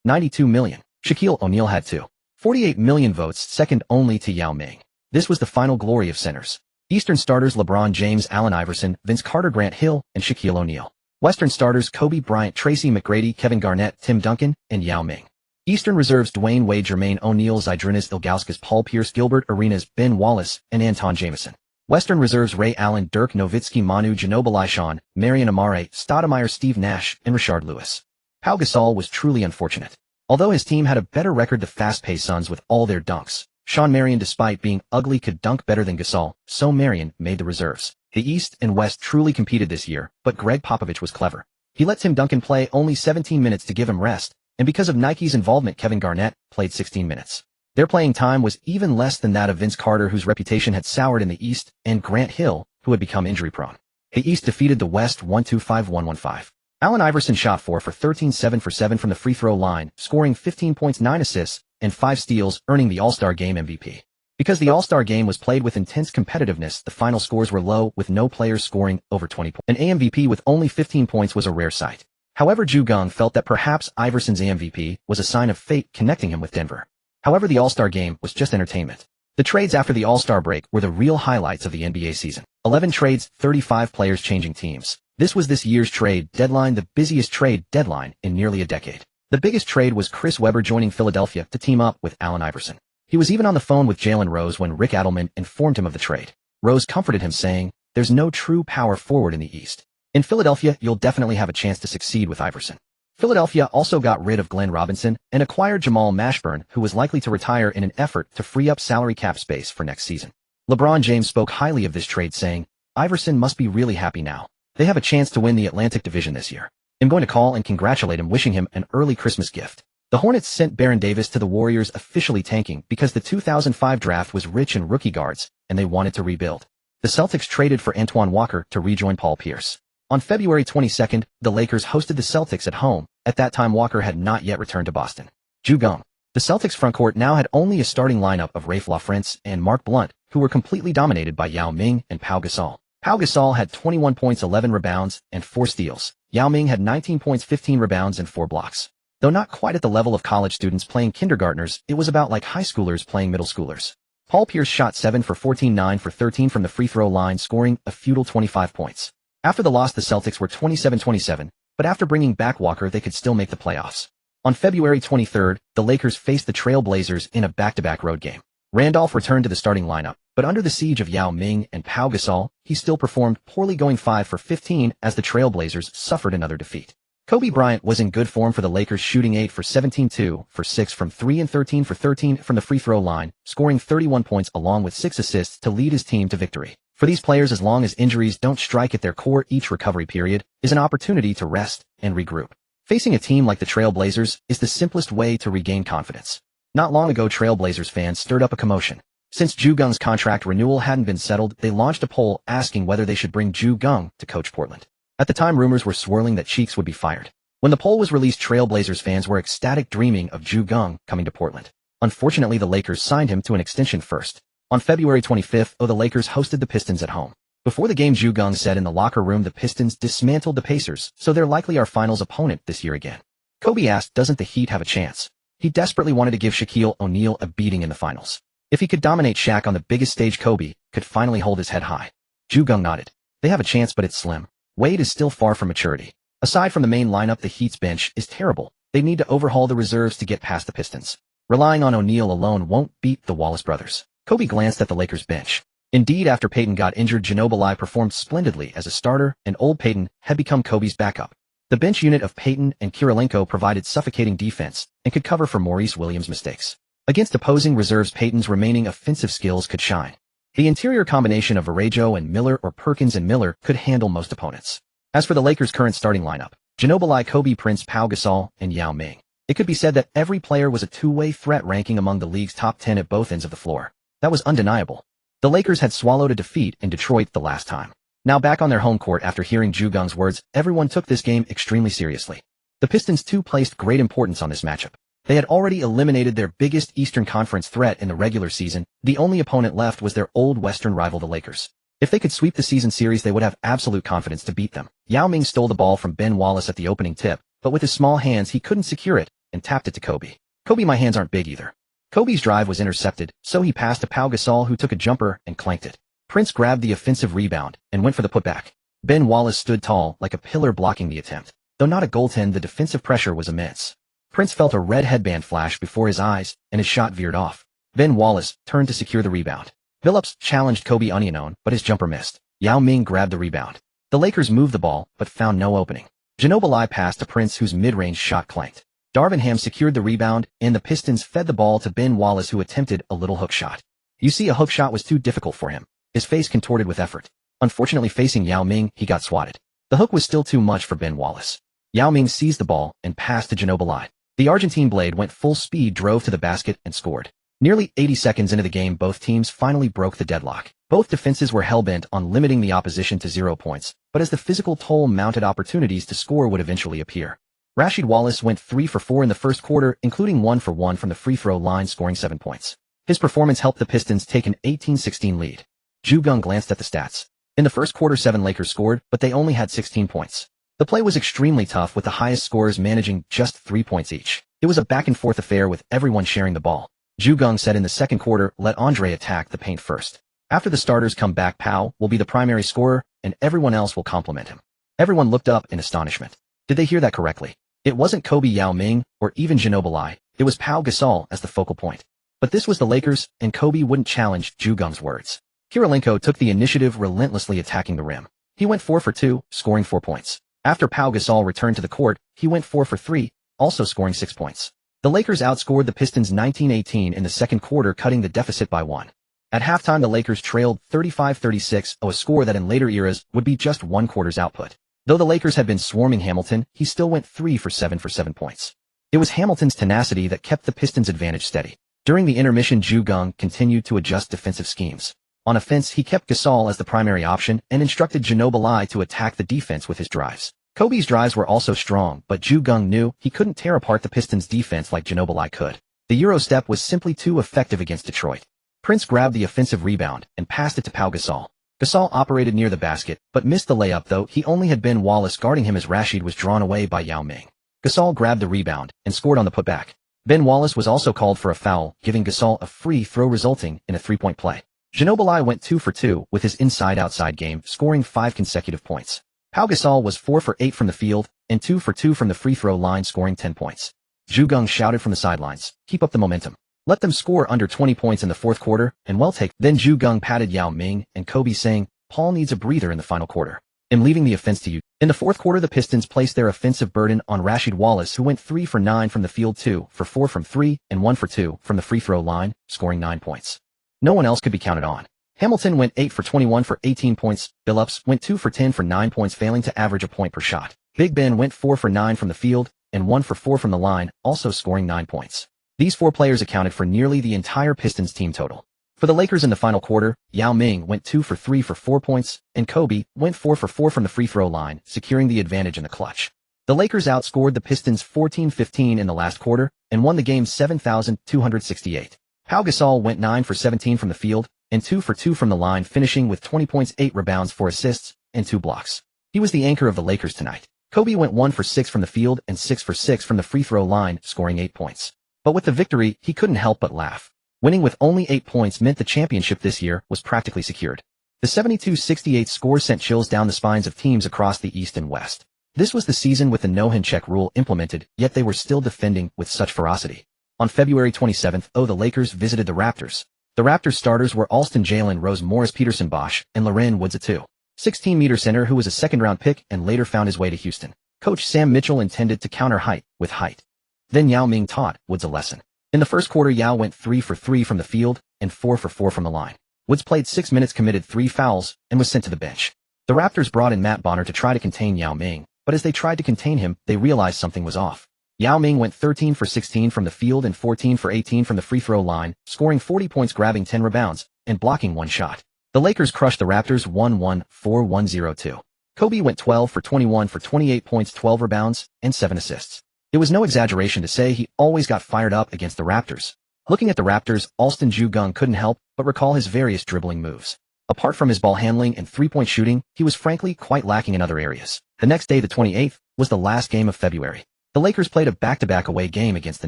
92 million. Shaquille O'Neal had 48 million votes, second only to Yao Ming. This was the final glory of centers. Eastern starters LeBron James, Allen Iverson, Vince Carter, Grant Hill, and Shaquille O'Neal. Western starters Kobe Bryant, Tracy McGrady, Kevin Garnett, Tim Duncan, and Yao Ming. Eastern reserves Dwayne Wade, Jermaine O'Neal, Zydrunas Ilgauskas, Paul Pierce, Gilbert Arenas, Ben Wallace, and Anton Jameson. Western reserves Ray Allen, Dirk Nowitzki, Manu Ginobili, Sean, Marion Amare, Stoudemire, Steve Nash, and Richard Lewis. Pau Gasol was truly unfortunate. Although his team had a better record, the fast-paced Suns with all their dunks. Sean Marion, despite being ugly, could dunk better than Gasol, so Marion made the reserves. The East and West truly competed this year, but Greg Popovich was clever. He let Tim Duncan play only 17 minutes to give him rest, and because of Nike's involvement, Kevin Garnett played 16 minutes. Their playing time was even less than that of Vince Carter, whose reputation had soured in the East, and Grant Hill, who had become injury-prone. The East defeated the West 1-2-5-1-1-5. Allen Iverson shot 4 for 13, 7 for 7 from the free throw line, scoring 15 points, 9 assists, and 5 steals, earning the All-Star Game MVP. Because the All-Star Game was played with intense competitiveness, the final scores were low, with no players scoring over 20 points. An AMVP with only 15 points was a rare sight. However, Geng felt that perhaps Iverson's AMVP was a sign of fate connecting him with Denver. However, the All-Star Game was just entertainment. The trades after the All-Star break were the real highlights of the NBA season. 11 trades, 35 players changing teams. This was this year's trade deadline, the busiest trade deadline in nearly a decade. The biggest trade was Chris Webber joining Philadelphia to team up with Allen Iverson. He was even on the phone with Jalen Rose when Rick Adelman informed him of the trade. Rose comforted him saying, "There's no true power forward in the East. In Philadelphia, you'll definitely have a chance to succeed with Iverson." Philadelphia also got rid of Glenn Robinson and acquired Jamal Mashburn, who was likely to retire in an effort to free up salary cap space for next season. LeBron James spoke highly of this trade saying, "Iverson must be really happy now. They have a chance to win the Atlantic Division this year. I'm going to call and congratulate him, wishing him an early Christmas gift." The Hornets sent Baron Davis to the Warriors, officially tanking because the 2005 draft was rich in rookie guards and they wanted to rebuild. The Celtics traded for Antoine Walker to rejoin Paul Pierce. On February 22nd, the Lakers hosted the Celtics at home. At that time, Walker had not yet returned to Boston. Geng. The Celtics frontcourt now had only a starting lineup of Raef LaFrentz and Mark Blount, who were completely dominated by Yao Ming and Pau Gasol. Pau Gasol had 21 points, 11 rebounds, and 4 steals. Yao Ming had 19 points, 15 rebounds, and 4 blocks. Though not quite at the level of college students playing kindergartners, it was about like high schoolers playing middle schoolers. Paul Pierce shot 7 for 14, 9 for 13 from the free throw line, scoring a futile 25 points. After the loss, the Celtics were 27-27, but after bringing back Walker, they could still make the playoffs. On February 23rd, the Lakers faced the Trail Blazers in a back-to-back road game. Randolph returned to the starting lineup, but under the siege of Yao Ming and Pau Gasol, he still performed poorly, going 5 for 15 as the Trail Blazers suffered another defeat. Kobe Bryant was in good form for the Lakers, shooting 8 for 17, 2 for 6 from 3 and 13 for 13 from the free throw line, scoring 31 points along with 6 assists to lead his team to victory. For these players, as long as injuries don't strike at their core, each recovery period is an opportunity to rest and regroup. Facing a team like the Trail Blazers is the simplest way to regain confidence. Not long ago, Trail Blazers fans stirred up a commotion. Since Geng's contract renewal hadn't been settled, they launched a poll asking whether they should bring Geng to coach Portland. At the time, rumors were swirling that Cheeks would be fired. When the poll was released, Trail Blazers fans were ecstatic, dreaming of Geng coming to Portland. Unfortunately, the Lakers signed him to an extension first. On February 25th, the Lakers hosted the Pistons at home. Before the game, Geng said in the locker room the Pistons dismantled the Pacers, so they're likely our finals opponent this year again. Kobe asked, doesn't the Heat have a chance? He desperately wanted to give Shaquille O'Neal a beating in the finals. If he could dominate Shaq on the biggest stage, Kobe could finally hold his head high. Geng nodded. They have a chance, but it's slim. Wade is still far from maturity. Aside from the main lineup, the Heat's bench is terrible. They need to overhaul the reserves to get past the Pistons. Relying on O'Neal alone won't beat the Wallace brothers. Kobe glanced at the Lakers bench. Indeed, after Payton got injured, Ginobili performed splendidly as a starter, and old Payton had become Kobe's backup. The bench unit of Payton and Kirilenko provided suffocating defense and could cover for Maurice Williams' mistakes. Against opposing reserves, Payton's remaining offensive skills could shine. The interior combination of Varejao and Miller, or Perkins and Miller, could handle most opponents. As for the Lakers' current starting lineup, Ginobili, Kobe, Prince, Pau Gasol, and Yao Ming. It could be said that every player was a two-way threat, ranking among the league's top 10 at both ends of the floor. That was undeniable. The Lakers had swallowed a defeat in Detroit the last time. Now back on their home court after hearing Geng's words, everyone took this game extremely seriously. The Pistons too placed great importance on this matchup. They had already eliminated their biggest Eastern Conference threat in the regular season. The only opponent left was their old Western rival, the Lakers. If they could sweep the season series, they would have absolute confidence to beat them. Yao Ming stole the ball from Ben Wallace at the opening tip, but with his small hands he couldn't secure it and tapped it to Kobe. Kobe, my hands aren't big either. Kobe's drive was intercepted, so he passed to Pau Gasol, who took a jumper and clanked it. Prince grabbed the offensive rebound and went for the putback. Ben Wallace stood tall like a pillar blocking the attempt. Though not a goaltend, the defensive pressure was immense. Prince felt a red headband flash before his eyes, and his shot veered off. Ben Wallace turned to secure the rebound. Phillips challenged Kobe Onyenon, but his jumper missed. Yao Ming grabbed the rebound. The Lakers moved the ball, but found no opening. Ginobili passed to Prince, whose mid-range shot clanked. Darvin Ham secured the rebound, and the Pistons fed the ball to Ben Wallace, who attempted a little hook shot. You see, a hook shot was too difficult for him. His face contorted with effort. Unfortunately, facing Yao Ming, he got swatted. The hook was still too much for Ben Wallace. Yao Ming seized the ball and passed to Ginobili. The Argentine blade went full speed, drove to the basket, and scored. Nearly 80 seconds into the game, both teams finally broke the deadlock. Both defenses were hell-bent on limiting the opposition to 0 points, but as the physical toll mounted, opportunities to score would eventually appear. Rasheed Wallace went 3 for 4 in the first quarter, including 1 for 1 from the free throw line, scoring 7 points. His performance helped the Pistons take an 18-16 lead. Geng glanced at the stats. In the first quarter, 7 Lakers scored, but they only had 16 points. The play was extremely tough, with the highest scorers managing just 3 points each. It was a back-and-forth affair with everyone sharing the ball. Geng said in the second quarter, let Andre attack the paint first. After the starters come back, Pau will be the primary scorer, and everyone else will complement him. Everyone looked up in astonishment. Did they hear that correctly? It wasn't Kobe Yao Ming or even Ginobili, it was Pau Gasol as the focal point. But this was the Lakers, and Kobe wouldn't challenge Geng's words. Kirilenko took the initiative, relentlessly attacking the rim. He went 4 for 2, scoring 4 points. After Pau Gasol returned to the court, he went 4 for 3, also scoring 6 points. The Lakers outscored the Pistons 19-18 in the second quarter, cutting the deficit by 1. At halftime, the Lakers trailed 35-36, a score that in later eras would be just one quarter's output. Though the Lakers had been swarming Hamilton, he still went 3 for 7 points. It was Hamilton's tenacity that kept the Pistons' advantage steady. During the intermission, Geng continued to adjust defensive schemes. On offense, he kept Gasol as the primary option and instructed Ginobili to attack the defense with his drives. Kobe's drives were also strong, but Geng knew he couldn't tear apart the Pistons' defense like Ginobili could. The Euro step was simply too effective against Detroit. Prince grabbed the offensive rebound and passed it to Pau Gasol. Gasol operated near the basket, but missed the layup, though he only had Ben Wallace guarding him as Rashid was drawn away by Yao Ming. Gasol grabbed the rebound and scored on the putback. Ben Wallace was also called for a foul, giving Gasol a free throw resulting in a 3-point play. Ginobili went 2 for 2 with his inside-outside game, scoring 5 consecutive points. Pau Gasol was 4 for 8 from the field and 2 for 2 from the free throw line, scoring 10 points. Geng shouted from the sidelines, "Keep up the momentum. Let them score under 20 points in the fourth quarter, and well take." Then Geng patted Yao Ming and Kobe, saying, "Paul needs a breather in the final quarter. I'm leaving the offense to you." In the fourth quarter, the Pistons placed their offensive burden on Rashid Wallace, who went 3 for 9 from the field, 2 for 4 from 3, and 1 for 2 from the free throw line, scoring 9 points. No one else could be counted on. Hamilton went 8 for 21 for 18 points. Billups went 2 for 10 for 9 points, failing to average a point per shot. Big Ben went 4 for 9 from the field and 1 for 4 from the line, also scoring 9 points. These 4 players accounted for nearly the entire Pistons team total. For the Lakers in the final quarter, Yao Ming went 2 for 3 for 4 points, and Kobe went 4 for 4 from the free throw line, securing the advantage in the clutch. The Lakers outscored the Pistons 14-15 in the last quarter and won the game 7,268. Pau Gasol went 9 for 17 from the field and 2 for 2 from the line, finishing with 20 points, 8 rebounds, 4 assists, and 2 blocks. He was the anchor of the Lakers tonight. Kobe went 1 for 6 from the field and 6 for 6 from the free throw line, scoring 8 points. But with the victory, he couldn't help but laugh. Winning with only 8 points meant the championship this year was practically secured. The 72-68 score sent chills down the spines of teams across the East and West. This was the season with the no-hand check rule implemented, yet they were still defending with such ferocity. On February 27th, the Lakers visited the Raptors. The Raptors starters were Alston Jalen Rose, Morris Peterson Bosch, and Loren Woods, a 2'16" center who was a second-round pick and later found his way to Houston. Coach Sam Mitchell intended to counter height with height. Then Yao Ming taught Woods a lesson. In the first quarter, Yao went 3 for 3 from the field and 4 for 4 from the line. Woods played 6 minutes, committed 3 fouls, and was sent to the bench. The Raptors brought in Matt Bonner to try to contain Yao Ming, but as they tried to contain him, they realized something was off. Yao Ming went 13 for 16 from the field and 14 for 18 from the free throw line, scoring 40 points, grabbing 10 rebounds, and blocking 1 shot. The Lakers crushed the Raptors 1-1-4-1-0-2. Kobe went 12 for 21 for 28 points, 12 rebounds, and 7 assists. It was no exaggeration to say he always got fired up against the Raptors. Looking at the Raptors, Alston Jugong couldn't help but recall his various dribbling moves. Apart from his ball handling and three-point shooting, he was frankly quite lacking in other areas. The next day, the 28th, was the last game of February. The Lakers played a back-to-back away game against the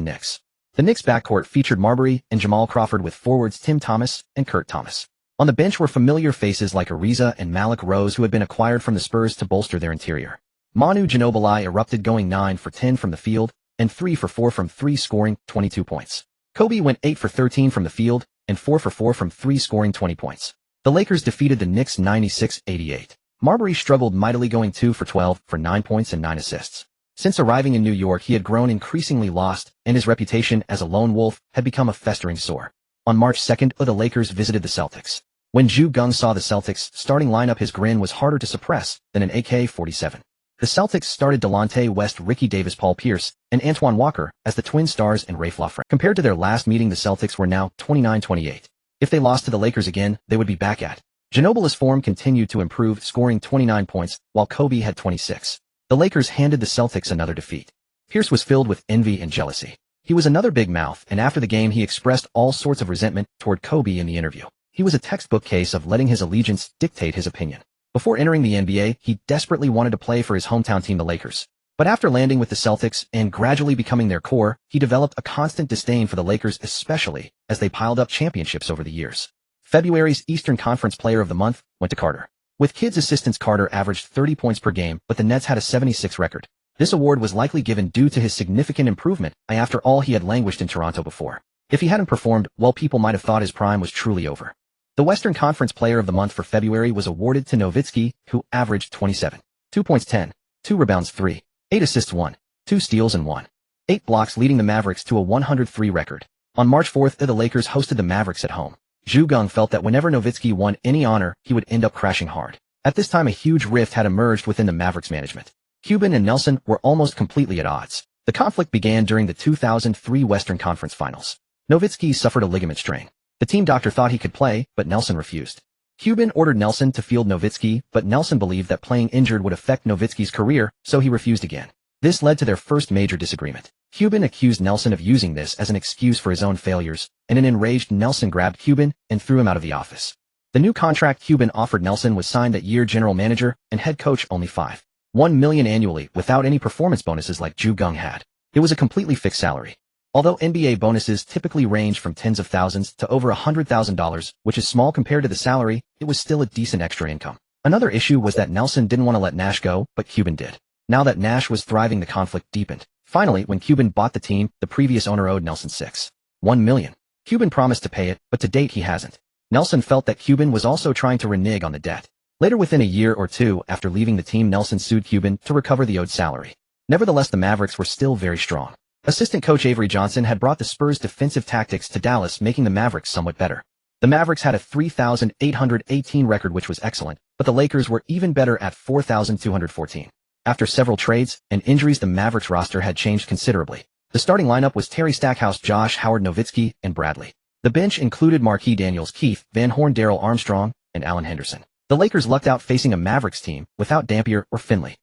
Knicks. The Knicks' backcourt featured Marbury and Jamal Crawford with forwards Tim Thomas and Kurt Thomas. On the bench were familiar faces like Ariza and Malik Rose, who had been acquired from the Spurs to bolster their interior. Manu Ginobili erupted, going 9 for 10 from the field and 3 for 4 from 3, scoring 22 points. Kobe went 8 for 13 from the field and 4 for 4 from 3, scoring 20 points. The Lakers defeated the Knicks 96-88. Marbury struggled mightily, going 2 for 12 for 9 points and 9 assists. Since arriving in New York, he had grown increasingly lost, and his reputation as a lone wolf had become a festering sore. On March 2nd, the Lakers visited the Celtics. When Geng saw the Celtics' starting lineup, his grin was harder to suppress than an AK-47. The Celtics started Delonte West, Ricky Davis, Paul Pierce, and Antoine Walker as the twin stars and Rafe LaFrentz. Compared to their last meeting, the Celtics were now 29-28. If they lost to the Lakers again, they would be back at. Ginobili's form continued to improve, scoring 29 points, while Kobe had 26. The Lakers handed the Celtics another defeat. Pierce was filled with envy and jealousy. He was another big mouth, and after the game he expressed all sorts of resentment toward Kobe in the interview. He was a textbook case of letting his allegiance dictate his opinion. Before entering the NBA, he desperately wanted to play for his hometown team, the Lakers. But after landing with the Celtics and gradually becoming their core, he developed a constant disdain for the Lakers, especially as they piled up championships over the years. February's Eastern Conference Player of the Month went to Carter. With Kidd's assistance, Carter averaged 30 points per game, but the Nets had a 76 record. This award was likely given due to his significant improvement after all he had languished in Toronto before. If he hadn't performed, well, people might have thought his prime was truly over. The Western Conference Player of the Month for February was awarded to Nowitzki, who averaged 27. 2 points 10, 2 rebounds 3, 8 assists 1, 2 steals and 1. 8 blocks, leading the Mavericks to a 103 record. On March 4th, the Lakers hosted the Mavericks at home. Geng felt that whenever Nowitzki won any honor, he would end up crashing hard. At this time, a huge rift had emerged within the Mavericks management. Cuban and Nelson were almost completely at odds. The conflict began during the 2003 Western Conference Finals. Nowitzki suffered a ligament strain. The team doctor thought he could play, but Nelson refused. Cuban ordered Nelson to field Nowitzki, but Nelson believed that playing injured would affect Nowitzki's career, so he refused again. This led to their first major disagreement. Cuban accused Nelson of using this as an excuse for his own failures, and an enraged Nelson grabbed Cuban and threw him out of the office. The new contract Cuban offered Nelson was signed that year general manager and head coach only $5.1 million annually without any performance bonuses like Geng had. It was a completely fixed salary. Although NBA bonuses typically range from tens of thousands to over $100,000, which is small compared to the salary, it was still a decent extra income. Another issue was that Nelson didn't want to let Nash go, but Cuban did. Now that Nash was thriving, the conflict deepened. Finally, when Cuban bought the team, the previous owner owed Nelson $6.1 million. Cuban promised to pay it, but to date he hasn't. Nelson felt that Cuban was also trying to renege on the debt. Later, within a year or two after leaving the team, Nelson sued Cuban to recover the owed salary. Nevertheless, the Mavericks were still very strong. Assistant coach Avery Johnson had brought the Spurs' defensive tactics to Dallas, making the Mavericks somewhat better. The Mavericks had a 3,818 record, which was excellent, but the Lakers were even better at 4,214. After several trades and injuries, the Mavericks roster had changed considerably. The starting lineup was Terry Stackhouse, Josh Howard, Nowitzki, and Bradley. The bench included Marquis Daniels, Keith Van Horn, Darrell Armstrong, and Alan Henderson. The Lakers lucked out facing a Mavericks team without Dampier or Finley.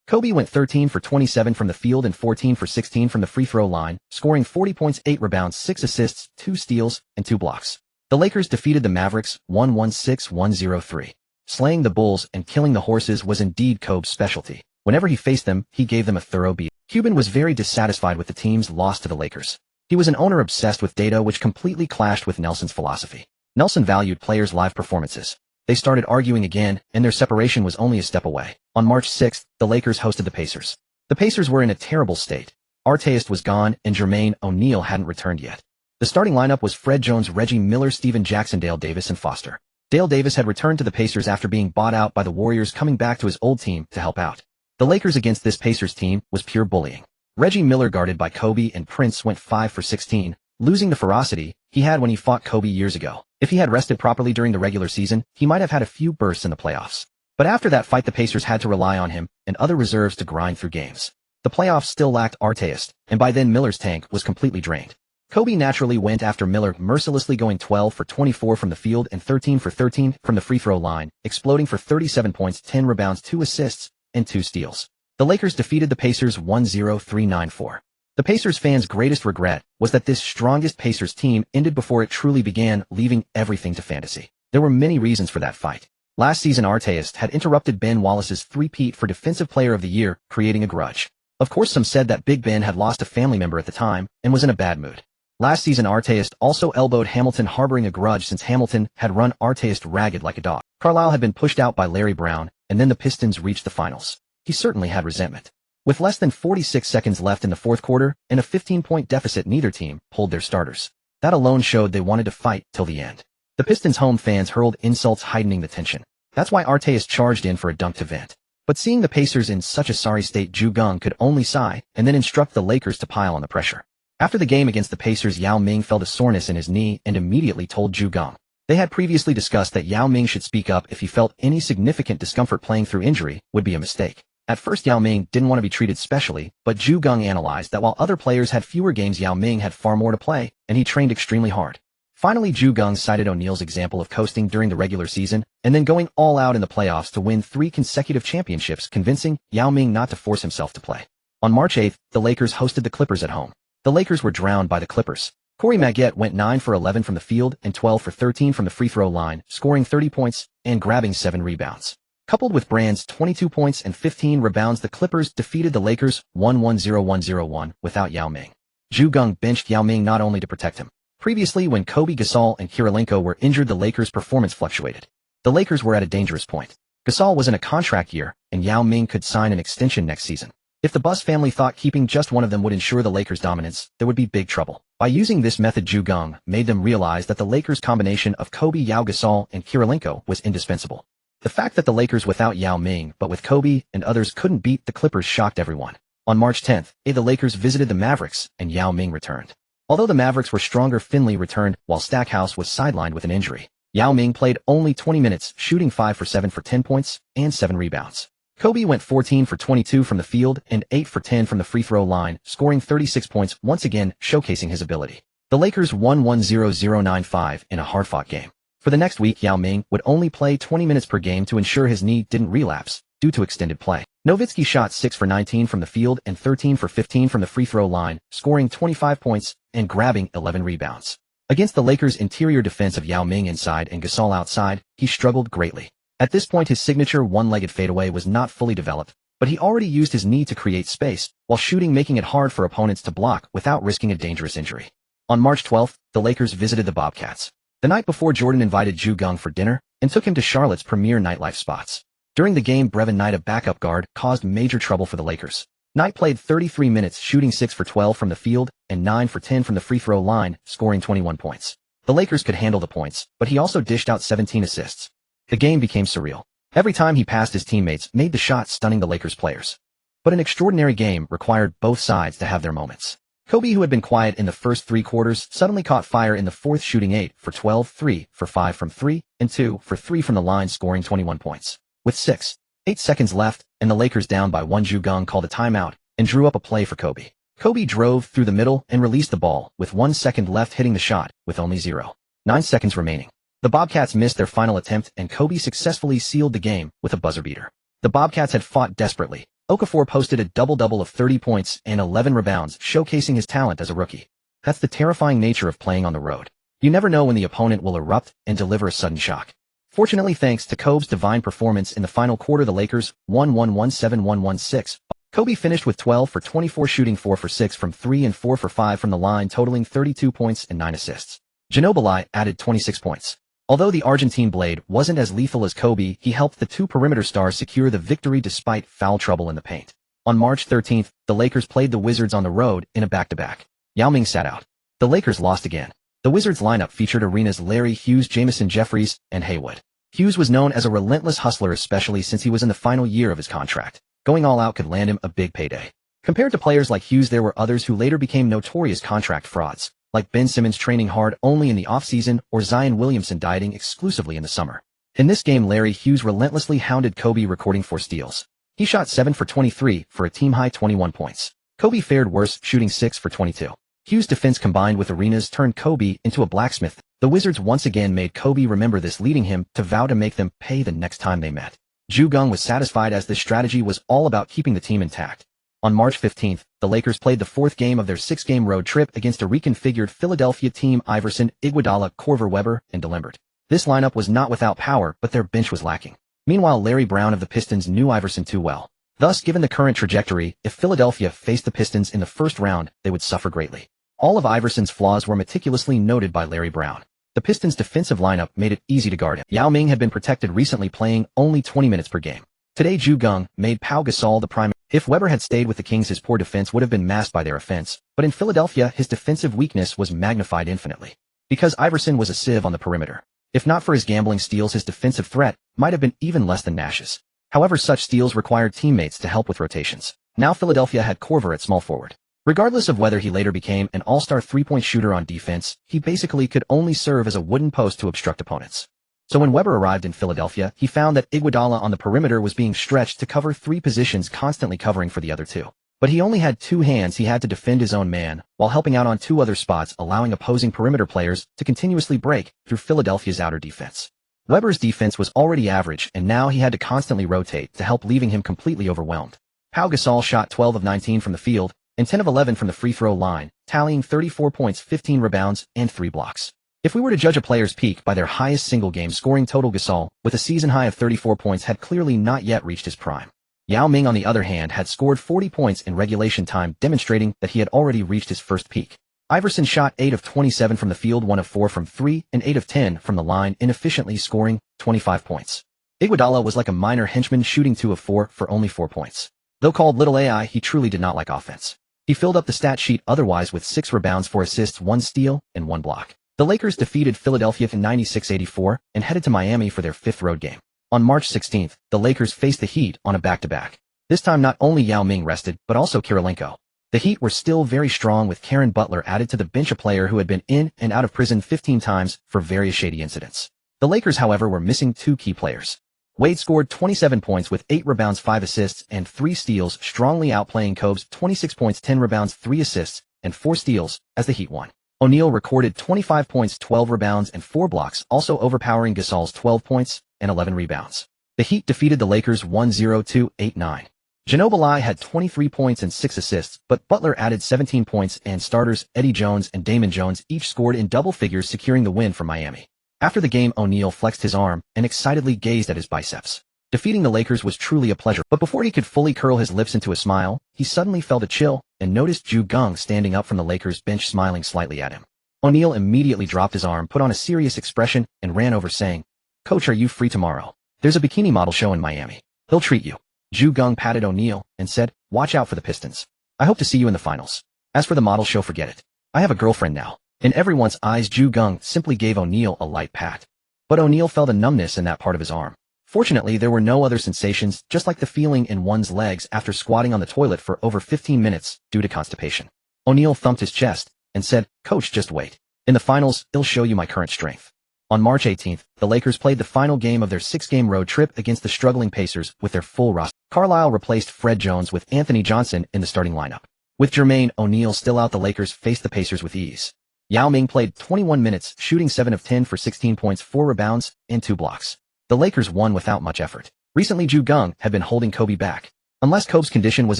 Kobe went 13 for 27 from the field and 14 for 16 from the free throw line, scoring 40 points, 8 rebounds, 6 assists, 2 steals, and 2 blocks. The Lakers defeated the Mavericks 116-103. Slaying the Bulls and killing the Horses was indeed Kobe's specialty. Whenever he faced them, he gave them a thorough beat. Cuban was very dissatisfied with the team's loss to the Lakers. He was an owner obsessed with data, which completely clashed with Nelson's philosophy. Nelson valued players' live performances. They started arguing again, and their separation was only a step away. On March 6th, the Lakers hosted the Pacers. The Pacers were in a terrible state. Artest was gone, and Jermaine O'Neal hadn't returned yet. The starting lineup was Fred Jones, Reggie Miller, Steven Jackson, Dale Davis, and Foster. Dale Davis had returned to the Pacers after being bought out by the Warriors, coming back to his old team to help out. The Lakers against this Pacers team was pure bullying. Reggie Miller, guarded by Kobe and Prince, went 5 for 16, losing the ferocity he had when he fought Kobe years ago. If he had rested properly during the regular season, he might have had a few bursts in the playoffs. But after that fight, the Pacers had to rely on him and other reserves to grind through games. The playoffs still lacked Artest, and by then Miller's tank was completely drained. Kobe naturally went after Miller, mercilessly going 12 for 24 from the field and 13 for 13 from the free throw line, exploding for 37 points, 10 rebounds, 2 assists, and 2 steals. The Lakers defeated the Pacers 1-0-3-9-4. The Pacers fans' greatest regret was that this strongest Pacers team ended before it truly began, leaving everything to fantasy. There were many reasons for that fight. Last season, Artest had interrupted Ben Wallace's three-peat for Defensive Player of the Year, creating a grudge. Of course, some said that Big Ben had lost a family member at the time and was in a bad mood. Last season, Artest also elbowed Hamilton, harboring a grudge since Hamilton had run Artest ragged like a dog. Carlisle had been pushed out by Larry Brown, and then the Pistons reached the finals. He certainly had resentment. With less than 46 seconds left in the fourth quarter and a 15-point deficit, neither team pulled their starters. That alone showed they wanted to fight till the end. The Pistons' home fans hurled insults, heightening the tension. That's why Artest charged in for a dunk to vent. But seeing the Pacers in such a sorry state, Geng could only sigh and then instruct the Lakers to pile on the pressure. After the game against the Pacers, Yao Ming felt a soreness in his knee and immediately told Geng. They had previously discussed that Yao Ming should speak up if he felt any significant discomfort. Playing through injury would be a mistake. At first, Yao Ming didn't want to be treated specially, but Geng analyzed that while other players had fewer games, Yao Ming had far more to play, and he trained extremely hard. Finally, Geng cited O'Neal's example of coasting during the regular season and then going all out in the playoffs to win 3 consecutive championships, convincing Yao Ming not to force himself to play. On March 8th, the Lakers hosted the Clippers at home. The Lakers were drowned by the Clippers. Corey Maggette went 9 for 11 from the field and 12 for 13 from the free throw line, scoring 30 points and grabbing 7 rebounds. Coupled with Brand's 22 points and 15 rebounds, the Clippers defeated the Lakers 1-1-0-1-0-1 without Yao Ming. Geng benched Yao Ming not only to protect him. Previously, when Kobe, Gasol, and Kirilenko were injured, the Lakers' performance fluctuated. The Lakers were at a dangerous point. Gasol was in a contract year, and Yao Ming could sign an extension next season. If the Bus family thought keeping just one of them would ensure the Lakers' dominance, there would be big trouble. By using this method, Geng made them realize that the Lakers' combination of Kobe, Yao, Gasol, and Kirilenko was indispensable. The fact that the Lakers without Yao Ming but with Kobe and others couldn't beat the Clippers shocked everyone. On March 10th, the Lakers visited the Mavericks, and Yao Ming returned. Although the Mavericks were stronger, Finley returned, while Stackhouse was sidelined with an injury. Yao Ming played only 20 minutes, shooting 5 for 7 for 10 points and 7 rebounds. Kobe went 14 for 22 from the field and 8 for 10 from the free throw line, scoring 36 points, once again showcasing his ability. The Lakers won 1-0-0-9-5 in a hard-fought game. For the next week, Yao Ming would only play 20 minutes per game to ensure his knee didn't relapse due to extended play. Nowitzki shot 6 for 19 from the field and 13 for 15 from the free throw line, scoring 25 points and grabbing 11 rebounds. Against the Lakers' interior defense of Yao Ming inside and Gasol outside, he struggled greatly. At this point, his signature one-legged fadeaway was not fully developed, but he already used his knee to create space while shooting, making it hard for opponents to block without risking a dangerous injury. On March 12th, the Lakers visited the Bobcats. The night before, Jordan invited Geng for dinner and took him to Charlotte's premier nightlife spots. During the game, Brevin Knight, a backup guard, caused major trouble for the Lakers. Knight played 33 minutes, shooting 6 for 12 from the field and 9 for 10 from the free throw line, scoring 21 points. The Lakers could handle the points, but he also dished out 17 assists. The game became surreal. Every time he passed, his teammates made the shot, stunning the Lakers players. But an extraordinary game required both sides to have their moments. Kobe, who had been quiet in the first 3 quarters, suddenly caught fire in the fourth, shooting 8 for 12, 3 for 5 from 3, and 2 for 3 from the line, scoring 21 points. With 6.8 seconds left, and the Lakers down by 1, Geng called a timeout and drew up a play for Kobe. Kobe drove through the middle and released the ball, with 1 second left, hitting the shot, with only 0.9 seconds remaining. The Bobcats missed their final attempt, and Kobe successfully sealed the game with a buzzer beater. The Bobcats had fought desperately. Okafor posted a double-double of 30 points and 11 rebounds, showcasing his talent as a rookie. That's the terrifying nature of playing on the road. You never know when the opponent will erupt and deliver a sudden shock. Fortunately, thanks to Kobe's divine performance in the final quarter, the Lakers won 1-1-7-1-1-6. Kobe finished with 12 for 24, shooting 4 for 6 from 3 and 4 for 5 from the line, totaling 32 points and 9 assists. Ginobili added 26 points. Although the Argentine blade wasn't as lethal as Kobe, he helped the 2 perimeter stars secure the victory despite foul trouble in the paint. On March 13th, the Lakers played the Wizards on the road in a back-to-back. Yao Ming sat out. The Lakers lost again. The Wizards lineup featured Arena's Larry Hughes, Jamison Jeffries, and Haywood. Hughes was known as a relentless hustler, especially since he was in the final year of his contract. Going all out could land him a big payday. Compared to players like Hughes, there were others who later became notorious contract frauds, like Ben Simmons training hard only in the offseason or Zion Williamson dieting exclusively in the summer. In this game, Larry Hughes relentlessly hounded Kobe, recording 4 steals. He shot 7 for 23 for a team-high 21 points. Kobe fared worse, shooting 6 for 22. Hughes' defense combined with Arena's turned Kobe into a blacksmith. The Wizards once again made Kobe remember this, leading him to vow to make them pay the next time they met. Geng was satisfied, as this strategy was all about keeping the team intact. On March 15th, the Lakers played the 4th game of their 6-game road trip against a reconfigured Philadelphia team: Iverson, Iguodala, Korver, Weber, and DeLimbert. This lineup was not without power, but their bench was lacking. Meanwhile, Larry Brown of the Pistons knew Iverson too well. Thus, given the current trajectory, if Philadelphia faced the Pistons in the first round, they would suffer greatly. All of Iverson's flaws were meticulously noted by Larry Brown. The Pistons' defensive lineup made it easy to guard him. Yao Ming had been protected recently, playing only 20 minutes per game. Today, Geng made Pau Gasol the primary. If Weber had stayed with the Kings, his poor defense would have been masked by their offense, but in Philadelphia, his defensive weakness was magnified infinitely. Because Iverson was a sieve on the perimeter. If not for his gambling steals, his defensive threat might have been even less than Nash's. However, such steals required teammates to help with rotations. Now Philadelphia had Korver at small forward. Regardless of whether he later became an all-star 3-point shooter on defense, he basically could only serve as a wooden post to obstruct opponents. So when Weber arrived in Philadelphia, he found that Iguodala on the perimeter was being stretched to cover 3 positions, constantly covering for the other 2. But he only had 2 hands. He had to defend his own man, while helping out on 2 other spots, allowing opposing perimeter players to continuously break through Philadelphia's outer defense. Weber's defense was already average, and now he had to constantly rotate to help, leaving him completely overwhelmed. Pau Gasol shot 12 of 19 from the field, and 10 of 11 from the free throw line, tallying 34 points, 15 rebounds, and 3 blocks. If we were to judge a player's peak by their highest single-game scoring total, Gasol, with a season high of 34 points, had clearly not yet reached his prime. Yao Ming, on the other hand, had scored 40 points in regulation time, demonstrating that he had already reached his first peak. Iverson shot 8 of 27 from the field, 1 of 4 from 3, and 8 of 10 from the line, inefficiently scoring 25 points. Iguodala was like a minor henchman, shooting 2 of 4 for only 4 points. Though called Little AI, he truly did not like offense. He filled up the stat sheet otherwise with 6 rebounds, 4 assists, 1 steal, and 1 block. The Lakers defeated Philadelphia in 96-84 and headed to Miami for their 5th road game. On March 16th, the Lakers faced the Heat on a back-to-back. This time not only Yao Ming rested, but also Kirilenko. The Heat were still very strong, with Karen Butler added to the bench, a player who had been in and out of prison 15 times for various shady incidents. The Lakers, however, were missing 2 key players. Wade scored 27 points with 8 rebounds, 5 assists, and 3 steals, strongly outplaying Kobe's 26 points, 10 rebounds, 3 assists, and 4 steals as the Heat won. O'Neal recorded 25 points, 12 rebounds, and 4 blocks, also overpowering Gasol's 12 points and 11 rebounds. The Heat defeated the Lakers 1-0-2-8-9. Ginobili had 23 points and 6 assists, but Butler added 17 points, and starters Eddie Jones and Damon Jones each scored in double figures, securing the win for Miami. After the game, O'Neal flexed his arm and excitedly gazed at his biceps. Defeating the Lakers was truly a pleasure, but before he could fully curl his lips into a smile, he suddenly felt a chill and noticed Geng standing up from the Lakers bench, smiling slightly at him. O'Neal immediately dropped his arm, put on a serious expression, and ran over, saying, "Coach, are you free tomorrow? There's a bikini model show in Miami. He'll treat you." Geng patted O'Neal and said, "Watch out for the Pistons. I hope to see you in the finals. As for the model show, forget it. I have a girlfriend now." In everyone's eyes, Geng simply gave O'Neal a light pat. But O'Neal felt a numbness in that part of his arm. Fortunately, there were no other sensations, just like the feeling in one's legs after squatting on the toilet for over 15 minutes due to constipation. O'Neal thumped his chest and said, "Coach, just wait. In the finals, I'll show you my current strength." On March 18th, the Lakers played the final game of their 6-game road trip against the struggling Pacers with their full roster. Carlisle replaced Fred Jones with Anthony Johnson in the starting lineup. With Jermaine O'Neal still out, the Lakers faced the Pacers with ease. Yao Ming played 21 minutes, shooting 7 of 10 for 16 points, 4 rebounds, and 2 blocks. The Lakers won without much effort. Recently, Geng had been holding Kobe back. Unless Kobe's condition was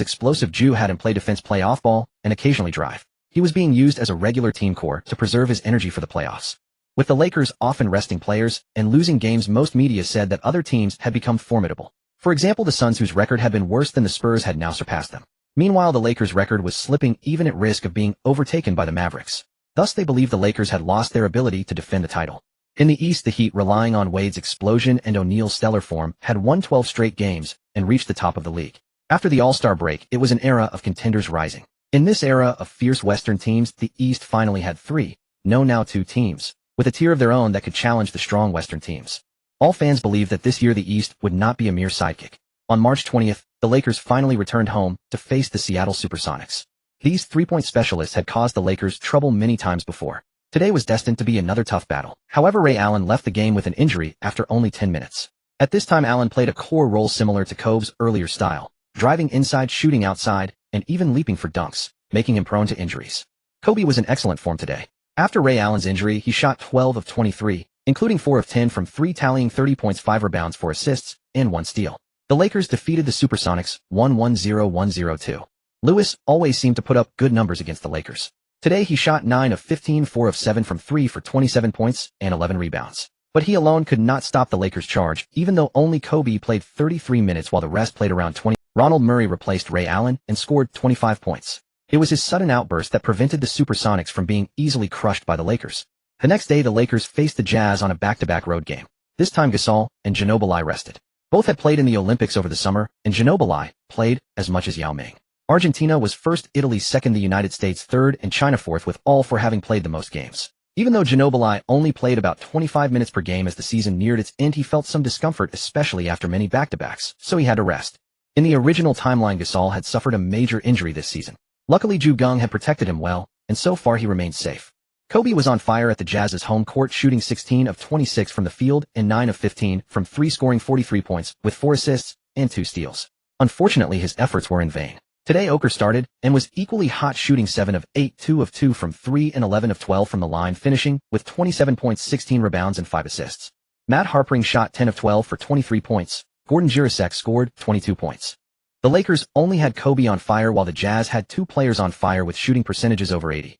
explosive, Ju had him play defense, play off ball, and occasionally drive. He was being used as a regular team core to preserve his energy for the playoffs. With the Lakers often resting players and losing games, most media said that other teams had become formidable. For example, the Suns, whose record had been worse than the Spurs, had now surpassed them. Meanwhile, the Lakers' record was slipping, even at risk of being overtaken by the Mavericks. Thus, they believed the Lakers had lost their ability to defend the title. In the East, the Heat, relying on Wade's explosion and O'Neal's stellar form, had won 12 straight games and reached the top of the league. After the All-Star break, it was an era of contenders rising. In this era of fierce Western teams, the East finally had 3, no, now 2 teams, with a tier of their own that could challenge the strong Western teams. All fans believed that this year the East would not be a mere sidekick. On March 20th, the Lakers finally returned home to face the Seattle Supersonics. These 3-point specialists had caused the Lakers trouble many times before. Today was destined to be another tough battle. However, Ray Allen left the game with an injury after only 10 minutes. At this time, Allen played a core role similar to Kobe's earlier style, driving inside, shooting outside, and even leaping for dunks, making him prone to injuries. Kobe was in excellent form today. After Ray Allen's injury, he shot 12 of 23, including 4 of 10 from 3, tallying 30 points, 5 rebounds, 4 assists, and 1 steal. The Lakers defeated the Supersonics 1-1-0-1-0-2. Lewis always seemed to put up good numbers against the Lakers. Today he shot 9 of 15, 4 of 7 from 3 for 27 points and 11 rebounds. But he alone could not stop the Lakers' charge, even though only Kobe played 33 minutes while the rest played around 20. Ronald Murray replaced Ray Allen and scored 25 points. It was his sudden outburst that prevented the Supersonics from being easily crushed by the Lakers. The next day, the Lakers faced the Jazz on a back-to-back road game. This time Gasol and Ginobili rested. Both had played in the Olympics over the summer, and Ginobili played as much as Yao Ming. Argentina was first, Italy second, the United States third, and China fourth, with all 4 having played the most games. Even though Ginobili only played about 25 minutes per game as the season neared its end, he felt some discomfort, especially after many back-to-backs, so he had to rest. In the original timeline, Gasol had suffered a major injury this season. Luckily, Geng had protected him well, and so far he remained safe. Kobe was on fire at the Jazz's home court, shooting 16 of 26 from the field and 9 of 15 from 3, scoring 43 points, with 4 assists and 2 steals. Unfortunately, his efforts were in vain. Today, Oker started and was equally hot, shooting 7 of 8, 2 of 2 from 3, and 11 of 12 from the line, finishing with 27 points, 16 rebounds, and 5 assists. Matt Harpring shot 10 of 12 for 23 points. Gordon Jirasek scored 22 points. The Lakers only had Kobe on fire, while the Jazz had 2 players on fire with shooting percentages over 80.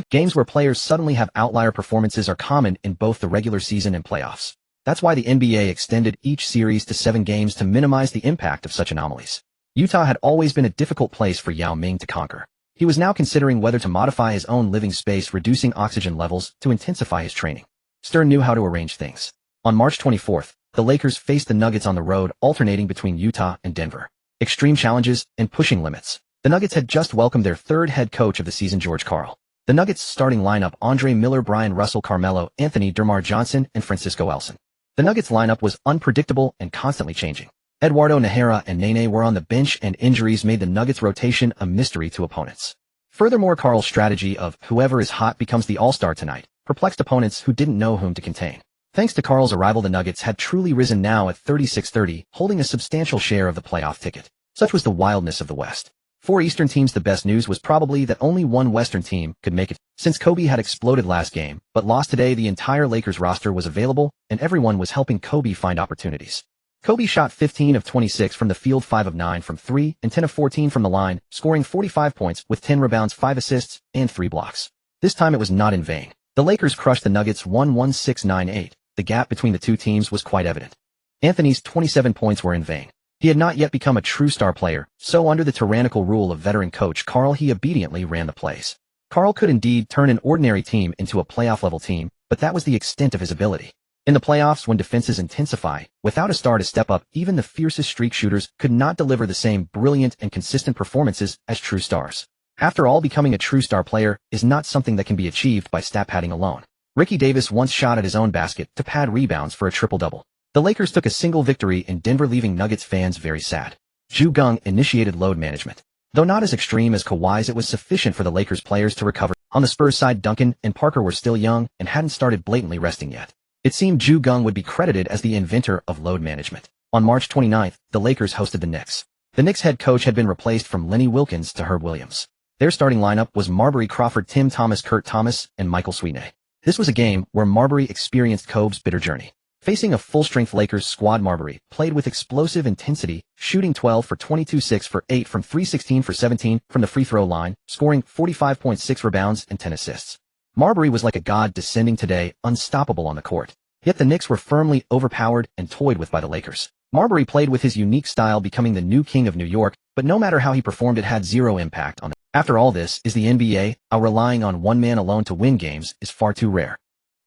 Games where players suddenly have outlier performances are common in both the regular season and playoffs. That's why the NBA extended each series to 7 games to minimize the impact of such anomalies. Utah had always been a difficult place for Yao Ming to conquer. He was now considering whether to modify his own living space, reducing oxygen levels to intensify his training. Stern knew how to arrange things. On March 24th, the Lakers faced the Nuggets on the road, alternating between Utah and Denver. Extreme challenges and pushing limits. The Nuggets had just welcomed their third head coach of the season, George Karl. The Nuggets' starting lineup: Andre Miller, Brian Russell, Carmelo, Anthony DeMar Johnson, and Francisco Elson. The Nuggets' lineup was unpredictable and constantly changing. Eduardo Nahara and Nene were on the bench, and injuries made the Nuggets' rotation a mystery to opponents. Furthermore, Karl's strategy of whoever is hot becomes the all-star tonight perplexed opponents who didn't know whom to contain. Thanks to Karl's arrival, the Nuggets had truly risen, now at 36-30, holding a substantial share of the playoff ticket. Such was the wildness of the West. For Eastern teams, the best news was probably that only one Western team could make it. Since Kobe had exploded last game, but lost today, the entire Lakers roster was available, and everyone was helping Kobe find opportunities. Kobe shot 15 of 26 from the field, 5 of 9 from 3, and 10 of 14 from the line, scoring 45 points with 10 rebounds, 5 assists, and 3 blocks. This time it was not in vain. The Lakers crushed the Nuggets 116-98. The gap between the two teams was quite evident. Anthony's 27 points were in vain. He had not yet become a true star player, so under the tyrannical rule of veteran coach Karl, he obediently ran the plays. Karl could indeed turn an ordinary team into a playoff-level team, but that was the extent of his ability. In the playoffs, when defenses intensify, without a star to step up, even the fiercest streak shooters could not deliver the same brilliant and consistent performances as true stars. After all, becoming a true star player is not something that can be achieved by stat padding alone. Ricky Davis once shot at his own basket to pad rebounds for a triple-double. The Lakers took a single victory in Denver, leaving Nuggets fans very sad. Geng initiated load management. Though not as extreme as Kawhi's, it was sufficient for the Lakers players to recover. On the Spurs side, Duncan and Parker were still young and hadn't started blatantly resting yet. It seemed Geng would be credited as the inventor of load management. On March 29th, the Lakers hosted the Knicks. The Knicks head coach had been replaced from Lenny Wilkins to Herb Williams. Their starting lineup was Marbury, Crawford, Tim Thomas, Kurt Thomas, and Michael Sweetney. This was a game where Marbury experienced Kobe's bitter journey. Facing a full-strength Lakers squad, Marbury played with explosive intensity, shooting 12 for 22, 6 for 8 from 3, 16 for 17 from the free throw line, scoring 45.6 rebounds and 10 assists. Marbury was like a god descending today, unstoppable on the court. Yet the Knicks were firmly overpowered and toyed with by the Lakers. Marbury played with his unique style, becoming the new king of New York, but no matter how he performed, it had zero impact on them. After all, this is the NBA, relying on one man alone to win games is far too rare.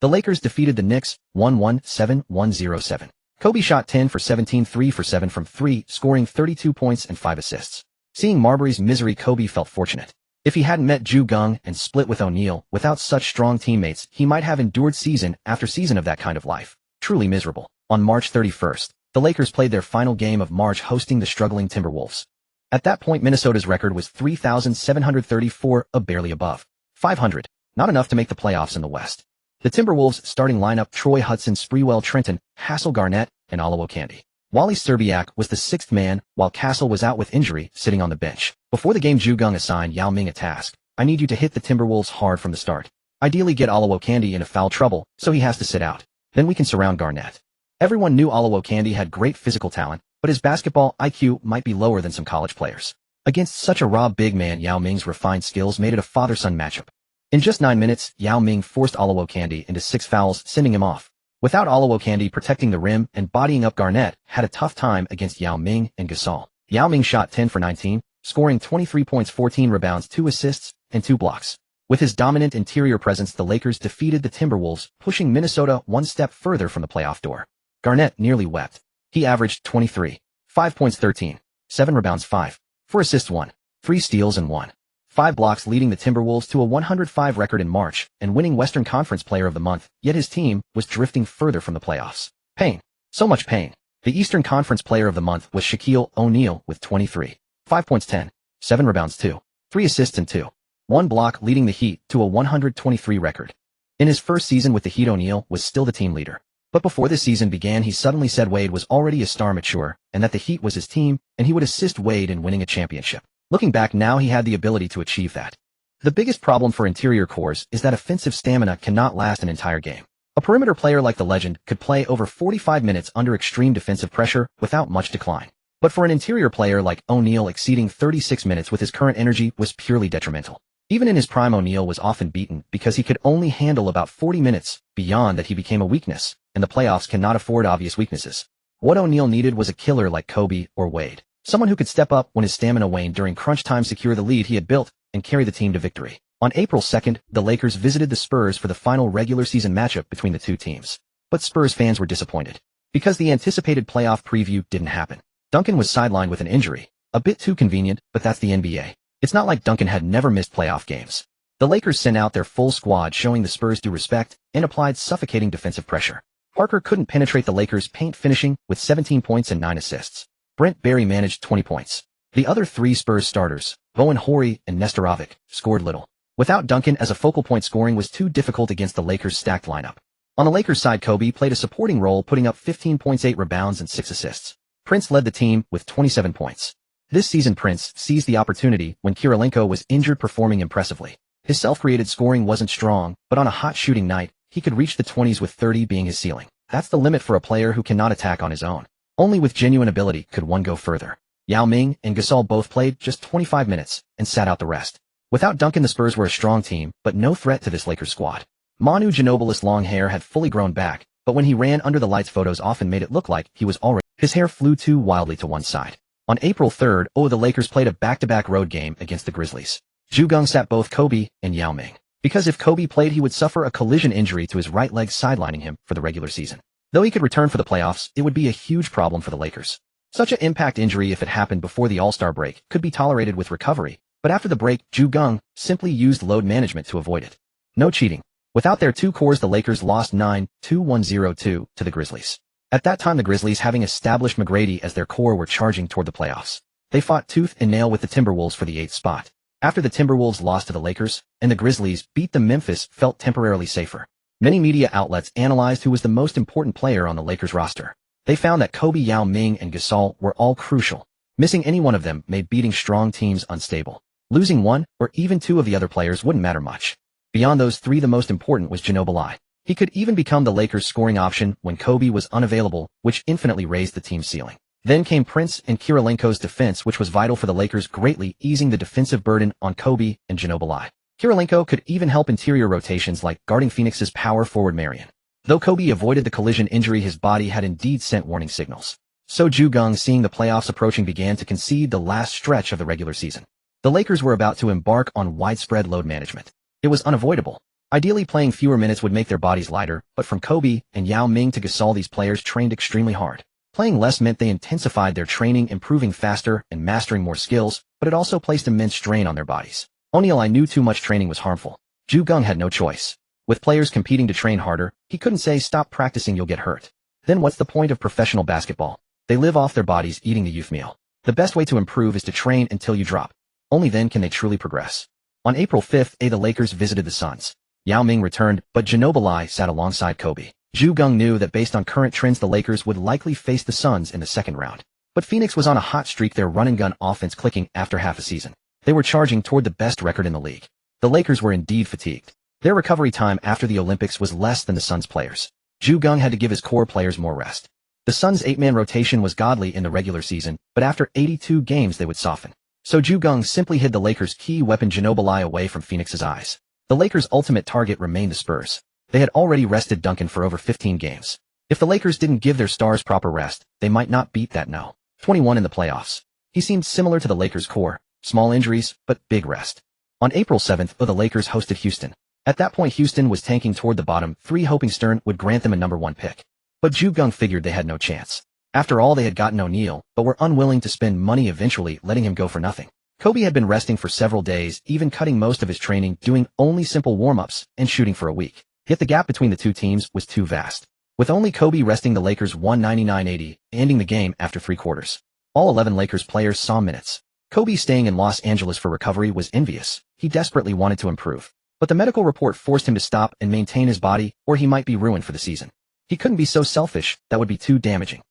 The Lakers defeated the Knicks 117-107. Kobe shot 10 for 17, 3 for 7 from 3, scoring 32 points and 5 assists. Seeing Marbury's misery, Kobe felt fortunate. If he hadn't met Geng and split with O'Neal, without such strong teammates, he might have endured season after season of that kind of life. Truly miserable. On March 31st, the Lakers played their final game of March, hosting the struggling Timberwolves. At that point, Minnesota's record was 3,734, barely above 500. Not enough to make the playoffs in the West. The Timberwolves' starting lineup: Troy Hudson, Sprewell, Trenton, Hassel, Garnett, and Olowokandi. Wally Szczerbiak was the sixth man, while Castle was out with injury, sitting on the bench. Before the game, Geng assigned Yao Ming a task. I need you to hit the Timberwolves hard from the start. Ideally get Olowokandi into foul trouble, so he has to sit out. Then we can surround Garnett. Everyone knew Olowokandi had great physical talent, but his basketball IQ might be lower than some college players. Against such a raw big man, Yao Ming's refined skills made it a father-son matchup. In just 9 minutes, Yao Ming forced Olowokandi into 6 fouls, sending him off. Without Olowokandi protecting the rim and bodying up, Garnett had a tough time against Yao Ming and Gasol. Yao Ming shot 10 for 19, scoring 23 points, 14 rebounds, 2 assists, and 2 blocks. With his dominant interior presence, the Lakers defeated the Timberwolves, pushing Minnesota one step further from the playoff door. Garnett nearly wept. He averaged 23, 5 points, 13, 7 rebounds, 5, 4 assists, 1, 3 steals, and 1, 5 blocks, leading the Timberwolves to a 105 record in March and winning Western Conference Player of the Month, yet his team was drifting further from the playoffs. Pain. So much pain. The Eastern Conference Player of the Month was Shaquille O'Neal with 23, 5 points, 10, 7 rebounds, 2, 3 assists, and 2, 1 block, leading the Heat to a 123 record. In his first season with the Heat, O'Neal was still the team leader. But before the season began, he suddenly said Wade was already a star mature and that the Heat was his team and he would assist Wade in winning a championship. Looking back now, he had the ability to achieve that. The biggest problem for interior cores is that offensive stamina cannot last an entire game. A perimeter player like the legend could play over 45 minutes under extreme defensive pressure without much decline. But for an interior player like O'Neal, exceeding 36 minutes with his current energy was purely detrimental. Even in his prime, O'Neal was often beaten because he could only handle about 40 minutes. Beyond that, he became a weakness, and the playoffs cannot afford obvious weaknesses. What O'Neal needed was a killer like Kobe or Wade, someone who could step up when his stamina waned during crunch time, secure the lead he had built, and carry the team to victory. On April 2nd, the Lakers visited the Spurs for the final regular season matchup between the two teams. But Spurs fans were disappointed, because the anticipated playoff preview didn't happen. Duncan was sidelined with an injury. A bit too convenient, but that's the NBA. It's not like Duncan had never missed playoff games. The Lakers sent out their full squad, showing the Spurs due respect, and applied suffocating defensive pressure. Parker couldn't penetrate the Lakers' paint, finishing with 17 points and 9 assists. Brent Barry managed 20 points. The other three Spurs starters, Bowen Horry and Nestorovic, scored little. Without Duncan as a focal point, scoring was too difficult against the Lakers' stacked lineup. On the Lakers' side, Kobe played a supporting role, putting up 15 points, 8 rebounds, and 6 assists. Prince led the team with 27 points. This season, Prince seized the opportunity when Kirilenko was injured, performing impressively. His self-created scoring wasn't strong, but on a hot shooting night, he could reach the 20s, with 30 being his ceiling. That's the limit for a player who cannot attack on his own. Only with genuine ability could one go further. Yao Ming and Gasol both played just 25 minutes and sat out the rest. Without Duncan, the Spurs were a strong team, but no threat to this Lakers squad. Manu Ginobilis' long hair had fully grown back, but when he ran under the lights, photos often made it look like he was already. His hair flew too wildly to one side. On April 3rd, the Lakers played a back-to-back road game against the Grizzlies. Geng sat both Kobe and Yao Ming, because if Kobe played, he would suffer a collision injury to his right leg, sidelining him for the regular season. Though he could return for the playoffs, it would be a huge problem for the Lakers. Such an impact injury, if it happened before the All-Star break, could be tolerated with recovery, but after the break, Geng simply used load management to avoid it. No cheating. Without their two cores, the Lakers lost 9-2-1-0-2 to the Grizzlies. At that time, the Grizzlies, having established McGrady as their core, were charging toward the playoffs. They fought tooth and nail with the Timberwolves for the 8th spot. After the Timberwolves lost to the Lakers, and the Grizzlies beat them, Memphis felt temporarily safer. Many media outlets analyzed who was the most important player on the Lakers roster. They found that Kobe, Yao Ming, and Gasol were all crucial. Missing any one of them made beating strong teams unstable. Losing one, or even two of the other players wouldn't matter much. Beyond those three, the most important was Ginobili. He could even become the Lakers' scoring option when Kobe was unavailable, which infinitely raised the team's ceiling. Then came Prince and Kirilenko's defense, which was vital for the Lakers, greatly easing the defensive burden on Kobe and Ginobili. Kirilenko could even help interior rotations, like guarding Phoenix's power forward Marion. Though Kobe avoided the collision injury, his body had indeed sent warning signals. So Geng, seeing the playoffs approaching, began to concede the last stretch of the regular season. The Lakers were about to embark on widespread load management. It was unavoidable. Ideally, playing fewer minutes would make their bodies lighter, but from Kobe and Yao Ming to Gasol, these players trained extremely hard. Playing less meant they intensified their training, improving faster and mastering more skills, but it also placed immense strain on their bodies. O'Neal knew too much training was harmful. Geng had no choice. With players competing to train harder, he couldn't say, "Stop practicing, you'll get hurt." Then what's the point of professional basketball? They live off their bodies, eating the youth meal. The best way to improve is to train until you drop. Only then can they truly progress. On April 5th, the Lakers visited the Suns. Yao Ming returned, but Ginobili sat alongside Kobe. Geng knew that based on current trends, the Lakers would likely face the Suns in the second round. But Phoenix was on a hot streak, their run-and-gun offense clicking after half a season. They were charging toward the best record in the league. The Lakers were indeed fatigued. Their recovery time after the Olympics was less than the Suns' players. Geng had to give his core players more rest. The Suns' 8-man rotation was godly in the regular season, but after 82 games they would soften. So Geng simply hid the Lakers' key weapon Ginobili away from Phoenix's eyes. The Lakers' ultimate target remained the Spurs. They had already rested Duncan for over 15 games. If the Lakers didn't give their stars proper rest, they might not beat that 21 in the playoffs. He seemed similar to the Lakers' core, small injuries, but big rest. On April 7th, the Lakers hosted Houston. At that point, Houston was tanking toward the bottom 3, hoping Stern would grant them a number 1 pick. But Geng figured they had no chance. After all, they had gotten O'Neal, but were unwilling to spend money, eventually letting him go for nothing. Kobe had been resting for several days, even cutting most of his training, doing only simple warm-ups and shooting for a week. Yet the gap between the two teams was too vast. With only Kobe resting, the Lakers won 99-80, ending the game after 3 quarters. All 11 Lakers players saw minutes. Kobe staying in Los Angeles for recovery was envious. He desperately wanted to improve. But the medical report forced him to stop and maintain his body, or he might be ruined for the season. He couldn't be so selfish, that would be too damaging.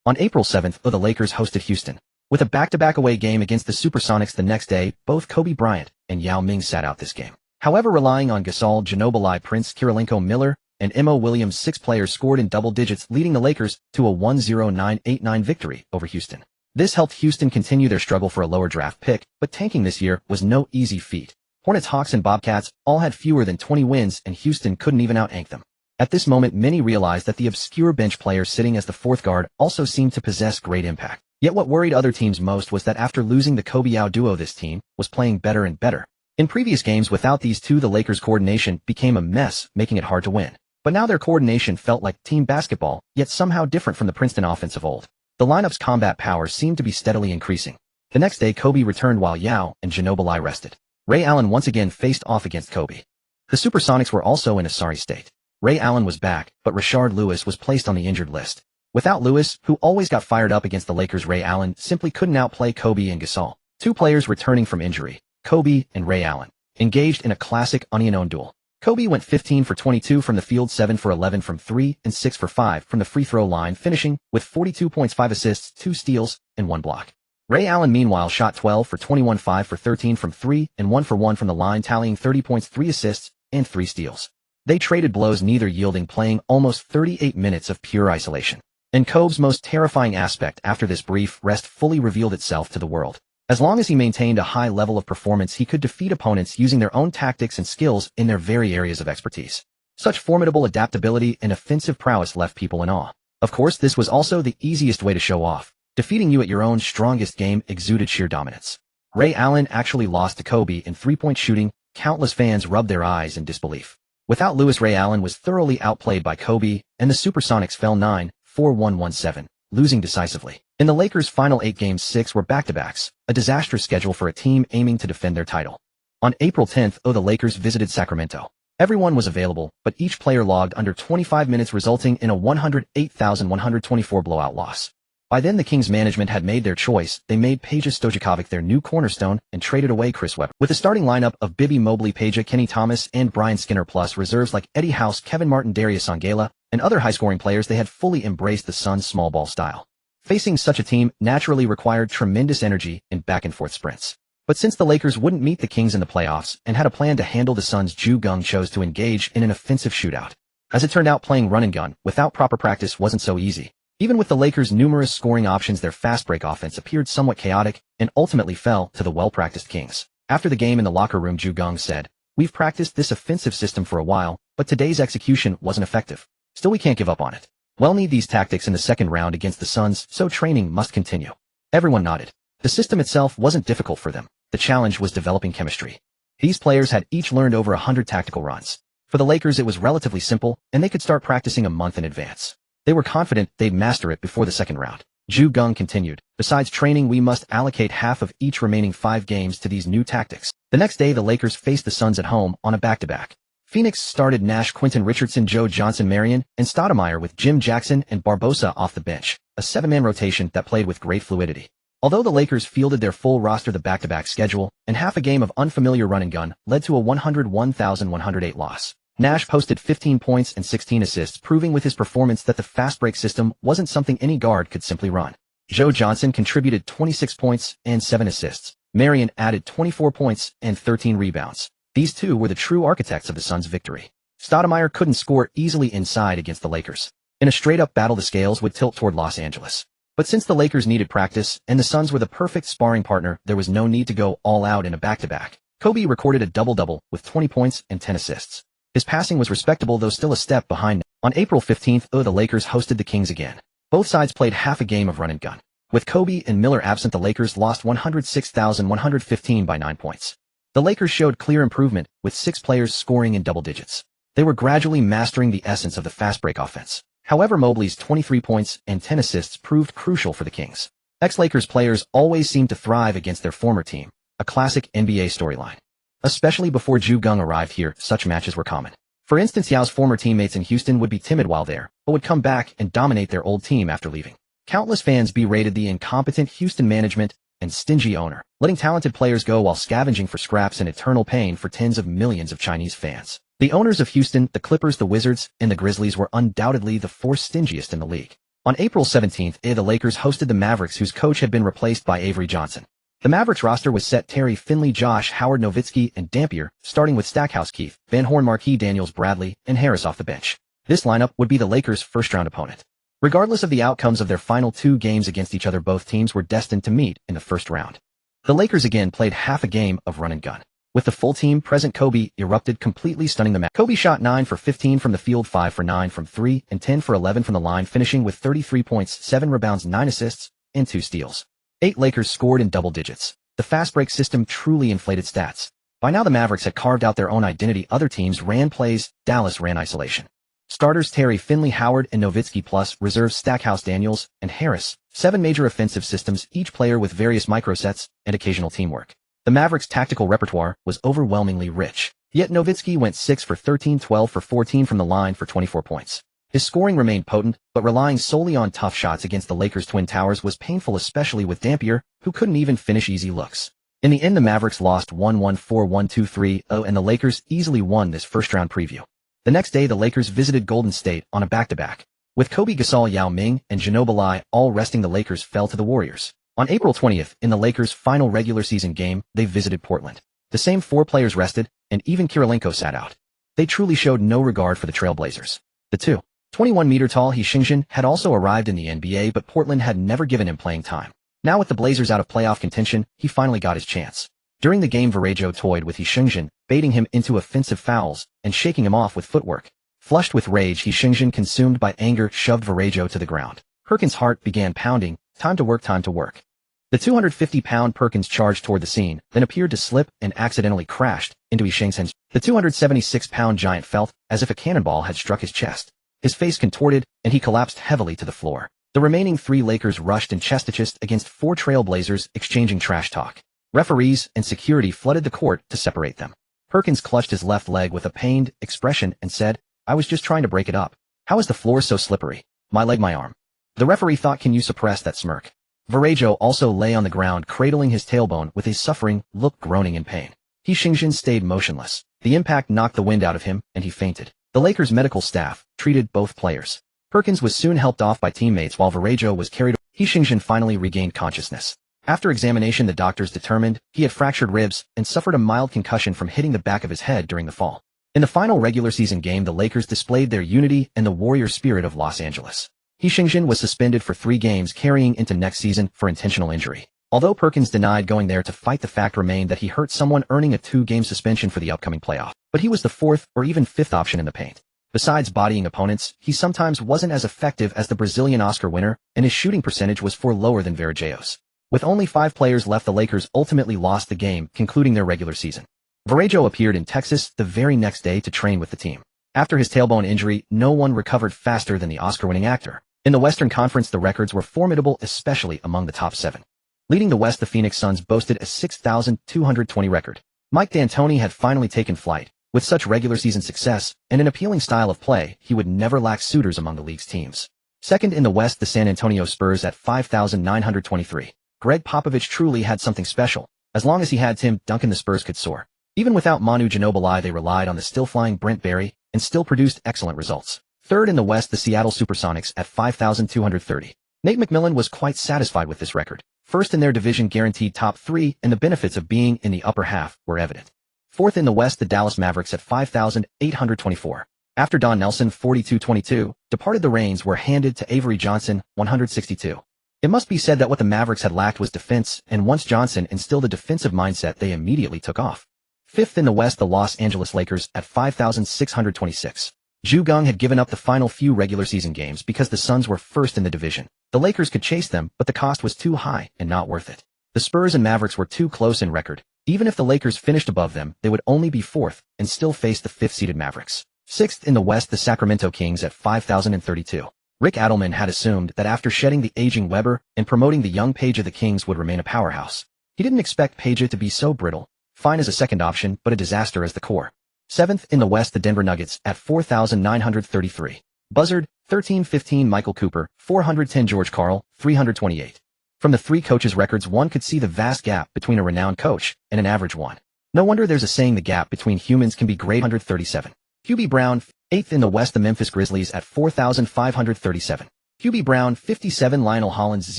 On April 7th, the Lakers hosted Houston. With a back-to-back away game against the Supersonics the next day, both Kobe Bryant and Yao Ming sat out this game. However, relying on Gasol, Ginobili, Prince, Kirilenko, Miller, and Mo Williams, 6 players scored in double digits, leading the Lakers to a 109-89 victory over Houston. This helped Houston continue their struggle for a lower draft pick, but tanking this year was no easy feat. Hornets, Hawks, and Bobcats all had fewer than 20 wins, and Houston couldn't even out-rank them. At this moment, many realized that the obscure bench player sitting as the fourth guard also seemed to possess great impact. Yet what worried other teams most was that after losing the Kobe-Yao duo, this team was playing better and better. In previous games without these two, the Lakers' coordination became a mess, making it hard to win. But now their coordination felt like team basketball, yet somehow different from the Princeton offense of old. The lineup's combat power seemed to be steadily increasing. The next day, Kobe returned while Yao and Ginobili rested. Ray Allen once again faced off against Kobe. The Supersonics were also in a sorry state. Ray Allen was back, but Rashard Lewis was placed on the injured list. Without Lewis, who always got fired up against the Lakers, Ray Allen simply couldn't outplay Kobe and Gasol. Two players returning from injury, Kobe and Ray Allen, engaged in a classic onion duel. Kobe went 15 for 22 from the field, 7 for 11 from 3, and 6 for 5 from the free throw line, finishing with 42 points, 5 assists, 2 steals, and 1 block. Ray Allen, meanwhile, shot 12 for 21, 5 for 13 from 3, and 1 for 1 from the line, tallying 30 points, 3 assists, and 3 steals. They traded blows, neither yielding, playing almost 38 minutes of pure isolation. And Kobe's most terrifying aspect after this brief rest fully revealed itself to the world. As long as he maintained a high level of performance, he could defeat opponents using their own tactics and skills in their very areas of expertise. Such formidable adaptability and offensive prowess left people in awe. Of course, this was also the easiest way to show off. Defeating you at your own strongest game exuded sheer dominance. Ray Allen actually lost to Kobe in three-point shooting. Countless fans rubbed their eyes in disbelief. Without Lewis, Ray Allen was thoroughly outplayed by Kobe, and the Supersonics fell 9-4-1-1-7, losing decisively. In the Lakers' final 8 games, 6 were back-to-backs, a disastrous schedule for a team aiming to defend their title. On April 10th, the Lakers visited Sacramento. Everyone was available, but each player logged under 25 minutes, resulting in a 108,124 blowout loss. By then, the Kings' management had made their choice. They made Peja Stojakovic their new cornerstone and traded away Chris Webber. With a starting lineup of Bibby Mobley, Peja, Kenny Thomas, and Brian Skinner, plus reserves like Eddie House, Kevin Martin, Darius Ongala, and other high-scoring players, they had fully embraced the Suns' small ball style. Facing such a team naturally required tremendous energy and back-and-forth sprints. But since the Lakers wouldn't meet the Kings in the playoffs and had a plan to handle the Suns, Geng chose to engage in an offensive shootout. As it turned out, playing run and gun without proper practice wasn't so easy. Even with the Lakers' numerous scoring options, their fast-break offense appeared somewhat chaotic and ultimately fell to the well-practiced Kings. After the game in the locker room, Geng said, "We've practiced this offensive system for a while, but today's execution wasn't effective. Still, we can't give up on it. We'll need these tactics in the second round against the Suns, so training must continue." Everyone nodded. The system itself wasn't difficult for them. The challenge was developing chemistry. These players had each learned over 100 tactical runs. For the Lakers, it was relatively simple, and they could start practicing a month in advance. They were confident they'd master it before the second round. Geng continued, "Besides training, we must allocate half of each remaining 5 games to these new tactics." The next day, the Lakers faced the Suns at home on a back-to-back. Phoenix started Nash, Quentin Richardson, Joe Johnson, Marion, and Stoudemire, with Jim Jackson and Barbosa off the bench, a 7-man rotation that played with great fluidity. Although the Lakers fielded their full roster, the back-to-back schedule and half a game of unfamiliar run and gun led to a 101,108 loss. Nash posted 15 points and 16 assists, proving with his performance that the fast-break system wasn't something any guard could simply run. Joe Johnson contributed 26 points and 7 assists. Marion added 24 points and 13 rebounds. These two were the true architects of the Suns' victory. Stoudemire couldn't score easily inside against the Lakers. In a straight-up battle, the scales would tilt toward Los Angeles. But since the Lakers needed practice and the Suns were the perfect sparring partner, there was no need to go all out in a back-to-back. Kobe recorded a double-double with 20 points and 10 assists. His passing was respectable, though still a step behind. On April 15th, the Lakers hosted the Kings again. Both sides played half a game of run and gun. With Kobe and Miller absent, the Lakers lost 106,115 by 9 points. The Lakers showed clear improvement, with 6 players scoring in double digits. They were gradually mastering the essence of the fast-break offense. However, Mobley's 23 points and 10 assists proved crucial for the Kings. Ex-Lakers players always seemed to thrive against their former team, a classic NBA storyline. Especially before Geng arrived here, such matches were common. For instance, Yao's former teammates in Houston would be timid while there, but would come back and dominate their old team after leaving. Countless fans berated the incompetent Houston management and stingy owner, letting talented players go while scavenging for scraps and eternal pain for tens of millions of Chinese fans. The owners of Houston, the Clippers, the Wizards, and the Grizzlies were undoubtedly the 4 stingiest in the league. On April 17th, the Lakers hosted the Mavericks, whose coach had been replaced by Avery Johnson. The Mavericks roster was set: Terry Finley, Josh Howard, Nowitzki, and Dampier, starting with Stackhouse, Keith, Van Horn, Marquis Daniels, Bradley, and Harris off the bench. This lineup would be the Lakers' first-round opponent. Regardless of the outcomes of their final 2 games against each other, both teams were destined to meet in the first round. The Lakers again played half a game of run and gun. With the full team present, Kobe erupted, completely stunning the match. Kobe shot 9 for 15 from the field, 5 for 9 from 3, and 10 for 11 from the line, finishing with 33 points, 7 rebounds, 9 assists, and 2 steals. 8 Lakers scored in double digits. The fast break system truly inflated stats. By now the Mavericks had carved out their own identity. Other teams ran plays, Dallas ran isolation. Starters Terry, Finley, Howard, and Nowitzki, plus reserves Stackhouse, Daniels, and Harris. 7 major offensive systems, each player with various microsets and occasional teamwork. The Mavericks' tactical repertoire was overwhelmingly rich. Yet Nowitzki went 6 for 13, 12 for 14 from the line for 24 points. His scoring remained potent, but relying solely on tough shots against the Lakers' Twin Towers was painful, especially with Dampier, who couldn't even finish easy looks. In the end, the Mavericks lost 1-1-4-1-2-3-0, and the Lakers easily won this first-round preview. The next day, the Lakers visited Golden State on a back-to-back. With Kobe, Gasol, Yao Ming, and Ginobili all resting, the Lakers fell to the Warriors. On April 20th, in the Lakers' final regular season game, they visited Portland. The same 4 players rested, and even Kirilenko sat out. They truly showed no regard for the Trailblazers. The 21-meter-tall He Xingjin had also arrived in the NBA, but Portland had never given him playing time. Now with the Blazers out of playoff contention, he finally got his chance. During the game, Varejao toyed with He Xingjin, baiting him into offensive fouls and shaking him off with footwork. Flushed with rage, He Xingjin, consumed by anger, shoved Varejao to the ground. Perkins' heart began pounding. Time to work, time to work. The 250-pound Perkins charged toward the scene, then appeared to slip and accidentally crashed into He Xingjin. The 276-pound giant felt as if a cannonball had struck his chest. His face contorted, and he collapsed heavily to the floor. The remaining 3 Lakers rushed in chest-to-chest against 4 Trailblazers, exchanging trash talk. Referees and security flooded the court to separate them. Perkins clutched his left leg with a pained expression and said, "I was just trying to break it up. How is the floor so slippery? My leg, my arm." The referee thought, "Can you suppress that smirk?" Varejao also lay on the ground, cradling his tailbone with a suffering look, groaning in pain. He Xingjin stayed motionless. The impact knocked the wind out of him, and he fainted. The Lakers' medical staff treated both players. Perkins was soon helped off by teammates while Varejao was carried away. He Xingjin finally regained consciousness. After examination, the doctors determined he had fractured ribs and suffered a mild concussion from hitting the back of his head during the fall. In the final regular season game, the Lakers displayed their unity and the warrior spirit of Los Angeles. He Xingjin was suspended for 3 games, carrying into next season for intentional injury. Although Perkins denied going there to fight, the fact remained that he hurt someone, earning a 2-game suspension for the upcoming playoff. But he was the 4th or even 5th option in the paint. Besides bodying opponents, he sometimes wasn't as effective as the Brazilian Oscar winner, and his shooting percentage was far lower than Varejao's. With only 5 players left, the Lakers ultimately lost the game, concluding their regular season. Varejao appeared in Texas the very next day to train with the team. After his tailbone injury, no one recovered faster than the Oscar-winning actor. In the Western Conference, the records were formidable, especially among the top 7. Leading the West, the Phoenix Suns boasted a 6,220 record. Mike D'Antoni had finally taken flight. With such regular season success and an appealing style of play, he would never lack suitors among the league's teams. Second in the West, the San Antonio Spurs at 5,923. Greg Popovich truly had something special. As long as he had Tim Duncan, the Spurs could soar. Even without Manu Ginobili, they relied on the still-flying Brent Barry and still produced excellent results. Third in the West, the Seattle Supersonics at 5,230. Nate McMillan was quite satisfied with this record. First in their division, guaranteed top 3, and the benefits of being in the upper half were evident. Fourth in the West, the Dallas Mavericks at 5,824. After Don Nelson, 42-22, departed, the reins were handed to Avery Johnson, 162. It must be said that what the Mavericks had lacked was defense, and once Johnson instilled a defensive mindset, they immediately took off. Fifth in the West, the Los Angeles Lakers at 5,626. Geng had given up the final few regular season games because the Suns were first in the division. The Lakers could chase them, but the cost was too high and not worth it. The Spurs and Mavericks were too close in record. Even if the Lakers finished above them, they would only be 4th and still face the 5th-seeded Mavericks. Sixth in the West, the Sacramento Kings at 5,032. Rick Adelman had assumed that after shedding the aging Weber and promoting the young Peja, the Kings would remain a powerhouse. He didn't expect Peja to be so brittle, fine as a second option, but a disaster as the core. Seventh in the West, the Denver Nuggets at 4,933. Buzzard, 1315 Michael Cooper, 410 George Karl, 328. From the 3 coaches' records, one could see the vast gap between a renowned coach and an average one. No wonder there's a saying, the gap between humans can be great. 137. QB Brown, 8th in the West, the Memphis Grizzlies at 4,537. QB Brown, 57 Lionel Hollins,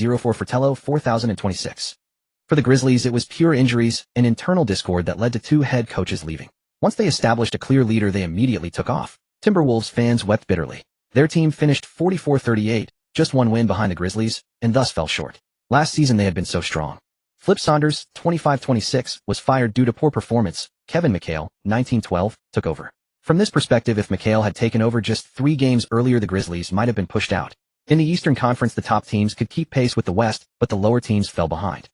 04 Fratello, 4,026. For the Grizzlies, it was pure injuries and internal discord that led to 2 head coaches leaving. Once they established a clear leader, they immediately took off. Timberwolves fans wept bitterly. Their team finished 44-38, just 1 win behind the Grizzlies, and thus fell short. Last season they had been so strong. Flip Saunders, 25-26, was fired due to poor performance, Kevin McHale, 1912, took over. From this perspective, if McHale had taken over just 3 games earlier, the Grizzlies might have been pushed out. In the Eastern Conference, the top teams could keep pace with the West, but the lower teams fell behind.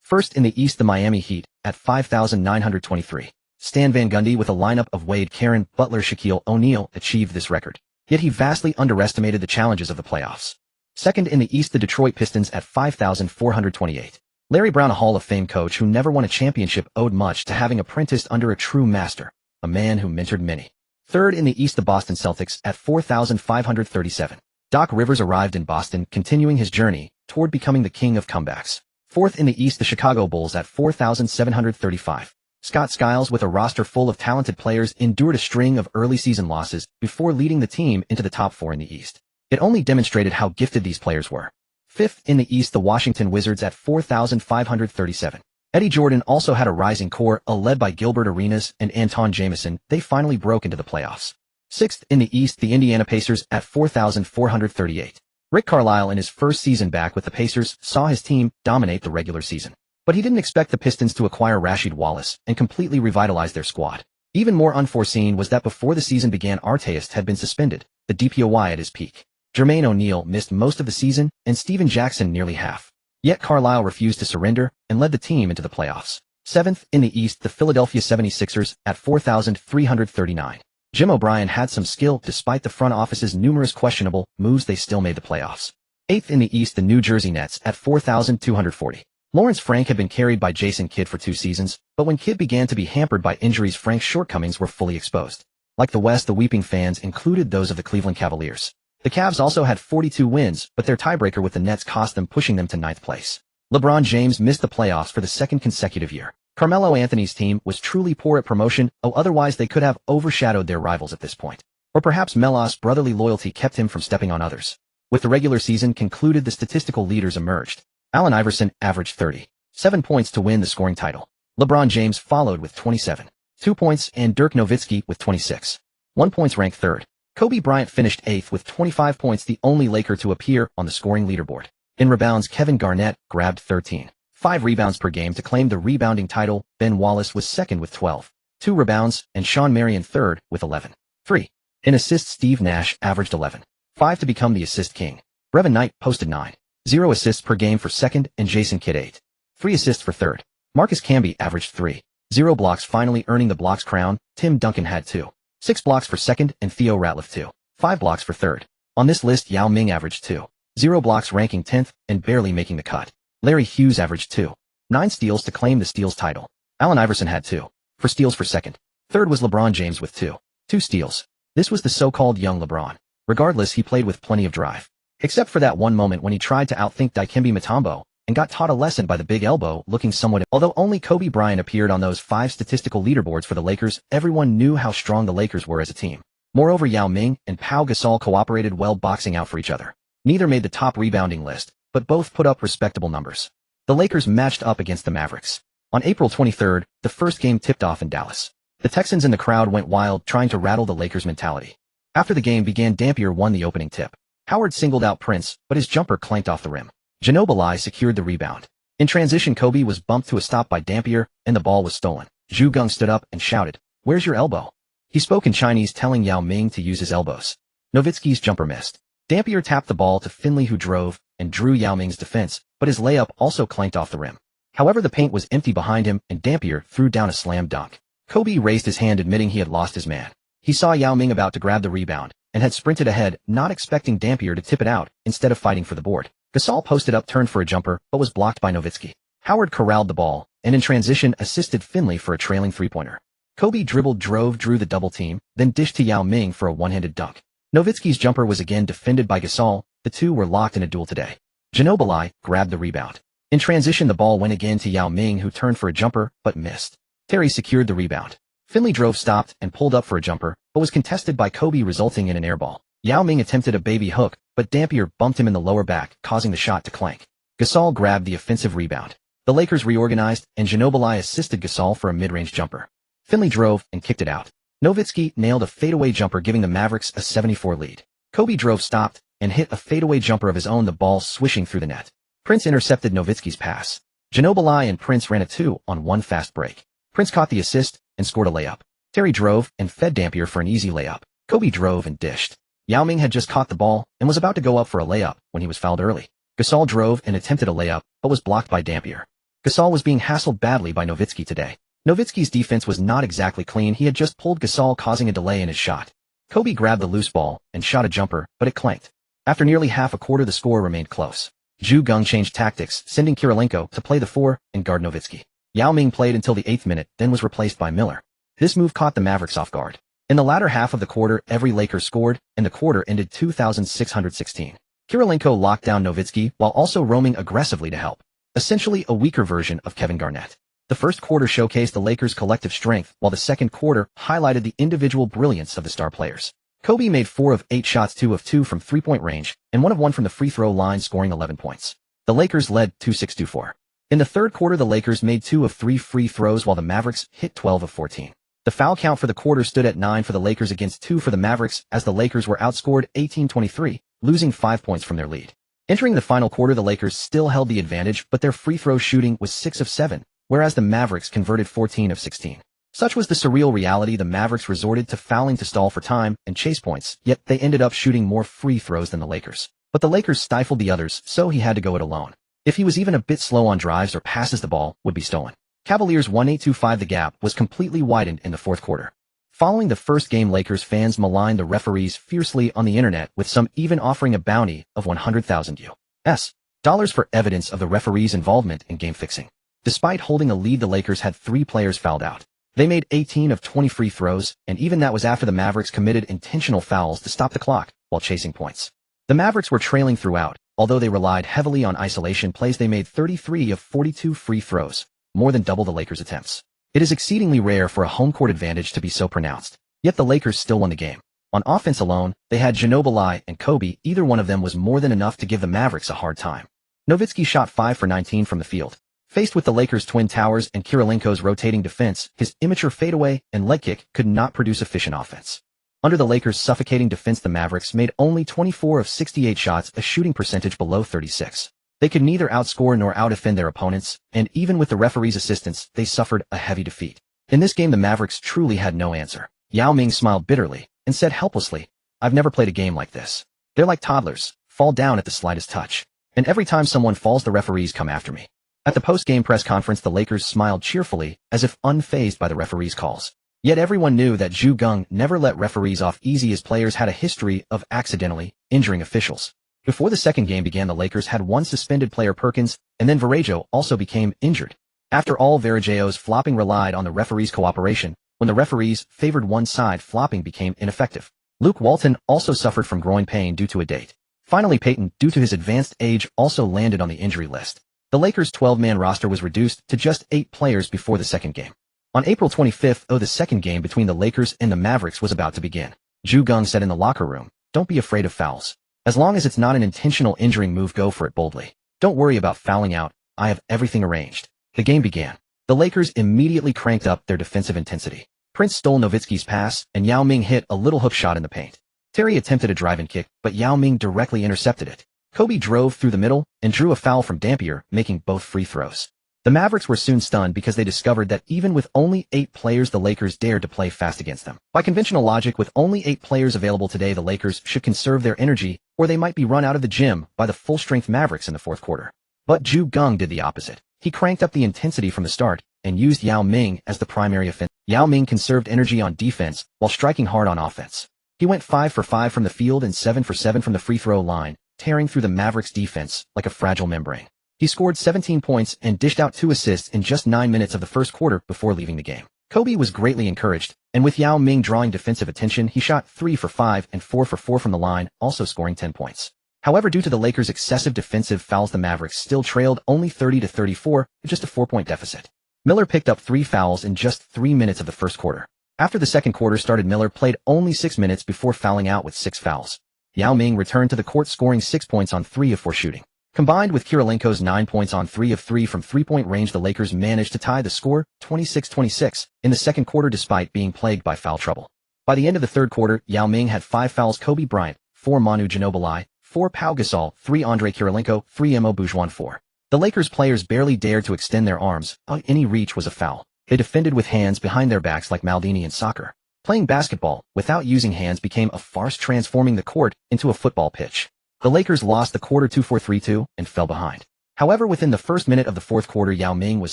First in the East, the Miami Heat, at 5,923. Stan Van Gundy, with a lineup of Wade, Karen, Butler, Shaquille O'Neal, achieved this record. Yet he vastly underestimated the challenges of the playoffs. Second in the East, the Detroit Pistons at 5,428. Larry Brown, a Hall of Fame coach who never won a championship, owed much to having apprenticed under a true master, a man who mentored many. Third in the East, the Boston Celtics at 4,537. Doc Rivers arrived in Boston, continuing his journey toward becoming the king of comebacks. Fourth in the East, the Chicago Bulls at 4,735. Scott Skiles, with a roster full of talented players, endured a string of early season losses before leading the team into the top 4 in the East. It only demonstrated how gifted these players were. Fifth in the East, the Washington Wizards at 4,537. Eddie Jordan also had a rising core, led by Gilbert Arenas and Anton Jamison. They finally broke into the playoffs. Sixth in the East, the Indiana Pacers at 4,438. Rick Carlisle, in his first season back with the Pacers, saw his team dominate the regular season. But he didn't expect the Pistons to acquire Rasheed Wallace and completely revitalize their squad. Even more unforeseen was that before the season began, Artest had been suspended, the DPOY at his peak. Jermaine O'Neal missed most of the season, and Steven Jackson nearly half. Yet Carlisle refused to surrender and led the team into the playoffs. Seventh in the East, the Philadelphia 76ers at 4,339. Jim O'Brien had some skill. Despite the front office's numerous questionable moves, they still made the playoffs. Eighth in the East, the New Jersey Nets at 4,240. Lawrence Frank had been carried by Jason Kidd for 2 seasons, but when Kidd began to be hampered by injuries, Frank's shortcomings were fully exposed. Like the West, the weeping fans included those of the Cleveland Cavaliers. The Cavs also had 42 wins, but their tiebreaker with the Nets cost them, pushing them to 9th place. LeBron James missed the playoffs for the 2nd consecutive year. Carmelo Anthony's team was truly poor at promotion, otherwise they could have overshadowed their rivals at this point. Or perhaps Melo's brotherly loyalty kept him from stepping on others. With the regular season concluded, the statistical leaders emerged. Allen Iverson averaged 37 points to win the scoring title. LeBron James followed with 27, 2 points, and Dirk Nowitzki with 26, 1 points, ranked 3rd. Kobe Bryant finished 8th with 25 points, the only Laker to appear on the scoring leaderboard. In rebounds, Kevin Garnett grabbed 13.5 rebounds per game to claim the rebounding title. Ben Wallace was 2nd with 12.2 rebounds, and Sean Marion 3rd with 11.3. In assists, Steve Nash averaged 11.5 to become the assist king. Brevin Knight posted 9.0 assists per game for 2nd, and Jason Kidd 8.3 assists for 3rd. Marcus Camby averaged 3.0 blocks, finally earning the blocks crown. Tim Duncan had 2.6 blocks for 2nd, and Theo Ratliff 2.5 blocks for 3rd. On this list, Yao Ming averaged 2.0 blocks, ranking 10th and barely making the cut. Larry Hughes averaged 2.9 steals to claim the steals title. Allen Iverson had 2.4 steals for 2nd. 3rd was LeBron James with 2.2 steals. This was the so-called young LeBron. Regardless, he played with plenty of drive. Except for that one moment when he tried to outthink Dikembe Mutombo and got taught a lesson by the big elbow, looking somewhat. Although only Kobe Bryant appeared on those 5 statistical leaderboards for the Lakers, everyone knew how strong the Lakers were as a team. Moreover, Yao Ming and Pau Gasol cooperated well, boxing out for each other. Neither made the top rebounding list, but both put up respectable numbers. The Lakers matched up against the Mavericks. On April 23rd, the first game tipped off in Dallas. The Texans and the crowd went wild, trying to rattle the Lakers' mentality. After the game began, Dampier won the opening tip. Howard singled out Prince, but his jumper clanked off the rim. Ginobili secured the rebound. In transition, Kobe was bumped to a stop by Dampier, and the ball was stolen. Zhu Geng stood up and shouted, "Where's your elbow?" He spoke in Chinese, telling Yao Ming to use his elbows. Nowitzki's jumper missed. Dampier tapped the ball to Finley, who drove and drew Yao Ming's defense, but his layup also clanked off the rim. However, the paint was empty behind him, and Dampier threw down a slam dunk. Kobe raised his hand, admitting he had lost his man. He saw Yao Ming about to grab the rebound and had sprinted ahead, not expecting Dampier to tip it out instead of fighting for the board. Gasol posted up, turned for a jumper, but was blocked by Nowitzki. Howard corralled the ball, and in transition assisted Finley for a trailing three-pointer. Kobe dribbled, drove, drew the double team, then dished to Yao Ming for a one-handed dunk. Nowitzki's jumper was again defended by Gasol. The two were locked in a duel today. Ginobili grabbed the rebound. In transition, the ball went again to Yao Ming, who turned for a jumper, but missed. Terry secured the rebound. Finley drove, stopped, and pulled up for a jumper, but was contested by Kobe, resulting in an air ball. Yao Ming attempted a baby hook, but Dampier bumped him in the lower back, causing the shot to clank. Gasol grabbed the offensive rebound. The Lakers reorganized, and Ginobili assisted Gasol for a mid-range jumper. Finley drove and kicked it out. Nowitzki nailed a fadeaway jumper, giving the Mavericks a 74 lead. Kobe drove, stopped, and hit a fadeaway jumper of his own, the ball swishing through the net. Prince intercepted Nowitzki's pass. Ginobili and Prince ran a 2-on-1 fast break. Prince caught the assist and scored a layup. Terry drove and fed Dampier for an easy layup. Kobe drove and dished. Yao Ming had just caught the ball and was about to go up for a layup when he was fouled early. Gasol drove and attempted a layup, but was blocked by Dampier. Gasol was being hassled badly by Nowitzki today. Nowitzki's defense was not exactly clean. He had just pulled Gasol, causing a delay in his shot. Kobe grabbed the loose ball and shot a jumper, but it clanked. After nearly half a quarter, the score remained close. Geng changed tactics, sending Kirilenko to play the 4 and guard Nowitzki. Yao Ming played until the 8th minute, then was replaced by Miller. This move caught the Mavericks off guard. In the latter half of the quarter, every Laker scored, and the quarter ended 2,616. Kirilenko locked down Nowitzki while also roaming aggressively to help. Essentially a weaker version of Kevin Garnett. The first quarter showcased the Lakers' collective strength, while the second quarter highlighted the individual brilliance of the star players. Kobe made 4 of 8 shots, 2 of 2 from three-point range, and 1 of 1 from the free throw line, scoring 11 points. The Lakers led 2-6-2-4. In the third quarter, the Lakers made 2 of 3 free throws while the Mavericks hit 12 of 14. The foul count for the quarter stood at 9 for the Lakers against 2 for the Mavericks, as the Lakers were outscored 18-23, losing 5 points from their lead. Entering the final quarter, the Lakers still held the advantage, but their free throw shooting was 6 of 7, whereas the Mavericks converted 14 of 16. Such was the surreal reality. The Mavericks resorted to fouling to stall for time and chase points, yet they ended up shooting more free throws than the Lakers. But the Lakers stifled the others, so he had to go it alone. If he was even a bit slow on drives or passes, the ball would be stolen. Cavaliers 1-8-2-5. The gap was completely widened in the fourth quarter. Following the first game, Lakers fans maligned the referees fiercely on the internet, with some even offering a bounty of $100,000 for evidence of the referees' involvement in game fixing. Despite holding a lead, the Lakers had 3 players fouled out. They made 18 of 20 free throws, and even that was after the Mavericks committed intentional fouls to stop the clock while chasing points. The Mavericks were trailing throughout, although they relied heavily on isolation plays. They made 33 of 42 free throws, more than double the Lakers' attempts. It is exceedingly rare for a home court advantage to be so pronounced. Yet the Lakers still won the game. On offense alone, they had Ginobili and Kobe. Either one of them was more than enough to give the Mavericks a hard time. Nowitzki shot 5 for 19 from the field. Faced with the Lakers' twin towers and Kirilenko's rotating defense, his immature fadeaway and leg kick could not produce efficient offense. Under the Lakers' suffocating defense, the Mavericks made only 24 of 68 shots, a shooting percentage below 36. They could neither outscore nor outdefend their opponents, and even with the referee's assistance, they suffered a heavy defeat. In this game, the Mavericks truly had no answer. Yao Ming smiled bitterly and said helplessly, "I've never played a game like this. They're like toddlers, fall down at the slightest touch. And every time someone falls, the referees come after me." At the post-game press conference, the Lakers smiled cheerfully, as if unfazed by the referees' calls. Yet everyone knew that Geng never let referees off easy, as players had a history of accidentally injuring officials. Before the second game began, the Lakers had 1 suspended player, Perkins, and then Varejao also became injured. After all, Varejao's flopping relied on the referees' cooperation. When the referees favored one side, flopping became ineffective. Luke Walton also suffered from groin pain due to a date. Finally, Payton, due to his advanced age, also landed on the injury list. The Lakers' 12-man roster was reduced to just 8 players before the second game. On April 25th, the second game between the Lakers and the Mavericks was about to begin. Geng said in the locker room, "Don't be afraid of fouls. As long as it's not an intentional injuring move, go for it boldly. Don't worry about fouling out. I have everything arranged." The game began. The Lakers immediately cranked up their defensive intensity. Prince stole Nowitzki's pass, and Yao Ming hit a little hook shot in the paint. Terry attempted a drive-in kick, but Yao Ming directly intercepted it. Kobe drove through the middle and drew a foul from Dampier, making both free throws. The Mavericks were soon stunned because they discovered that even with only 8 players, the Lakers dared to play fast against them. By conventional logic, with only 8 players available today, the Lakers should conserve their energy, or they might be run out of the gym by the full-strength Mavericks in the fourth quarter. But Geng did the opposite. He cranked up the intensity from the start and used Yao Ming as the primary offense. Yao Ming conserved energy on defense while striking hard on offense. He went 5 for 5 from the field and 7 for 7 from the free throw line, tearing through the Mavericks' defense like a fragile membrane. He scored 17 points and dished out 2 assists in just 9 minutes of the first quarter before leaving the game. Kobe was greatly encouraged, and with Yao Ming drawing defensive attention, he shot 3 for 5 and 4 for 4 from the line, also scoring 10 points. However, due to the Lakers' excessive defensive fouls, the Mavericks still trailed only 30-34, just a 4-point deficit. Miller picked up 3 fouls in just 3 minutes of the first quarter. After the second quarter started, Miller played only 6 minutes before fouling out with 6 fouls. Yao Ming returned to the court, scoring 6 points on 3 of 4 shooting. Combined with Kirilenko's 9 points on 3 of 3 from three-point range, the Lakers managed to tie the score 26-26 in the second quarter despite being plagued by foul trouble. By the end of the third quarter, Yao Ming had 5 fouls, Kobe Bryant, 4 Manu Ginobili, 4 Pau Gasol, 3 Andre Kirilenko, 3 Mo Boujouan, 4. The Lakers players barely dared to extend their arms. Any reach was a foul. They defended with hands behind their backs like Maldini in soccer. Playing basketball without using hands became a farce, transforming the court into a football pitch. The Lakers lost the quarter 2-4-3-2 and fell behind. However, within the first minute of the fourth quarter, Yao Ming was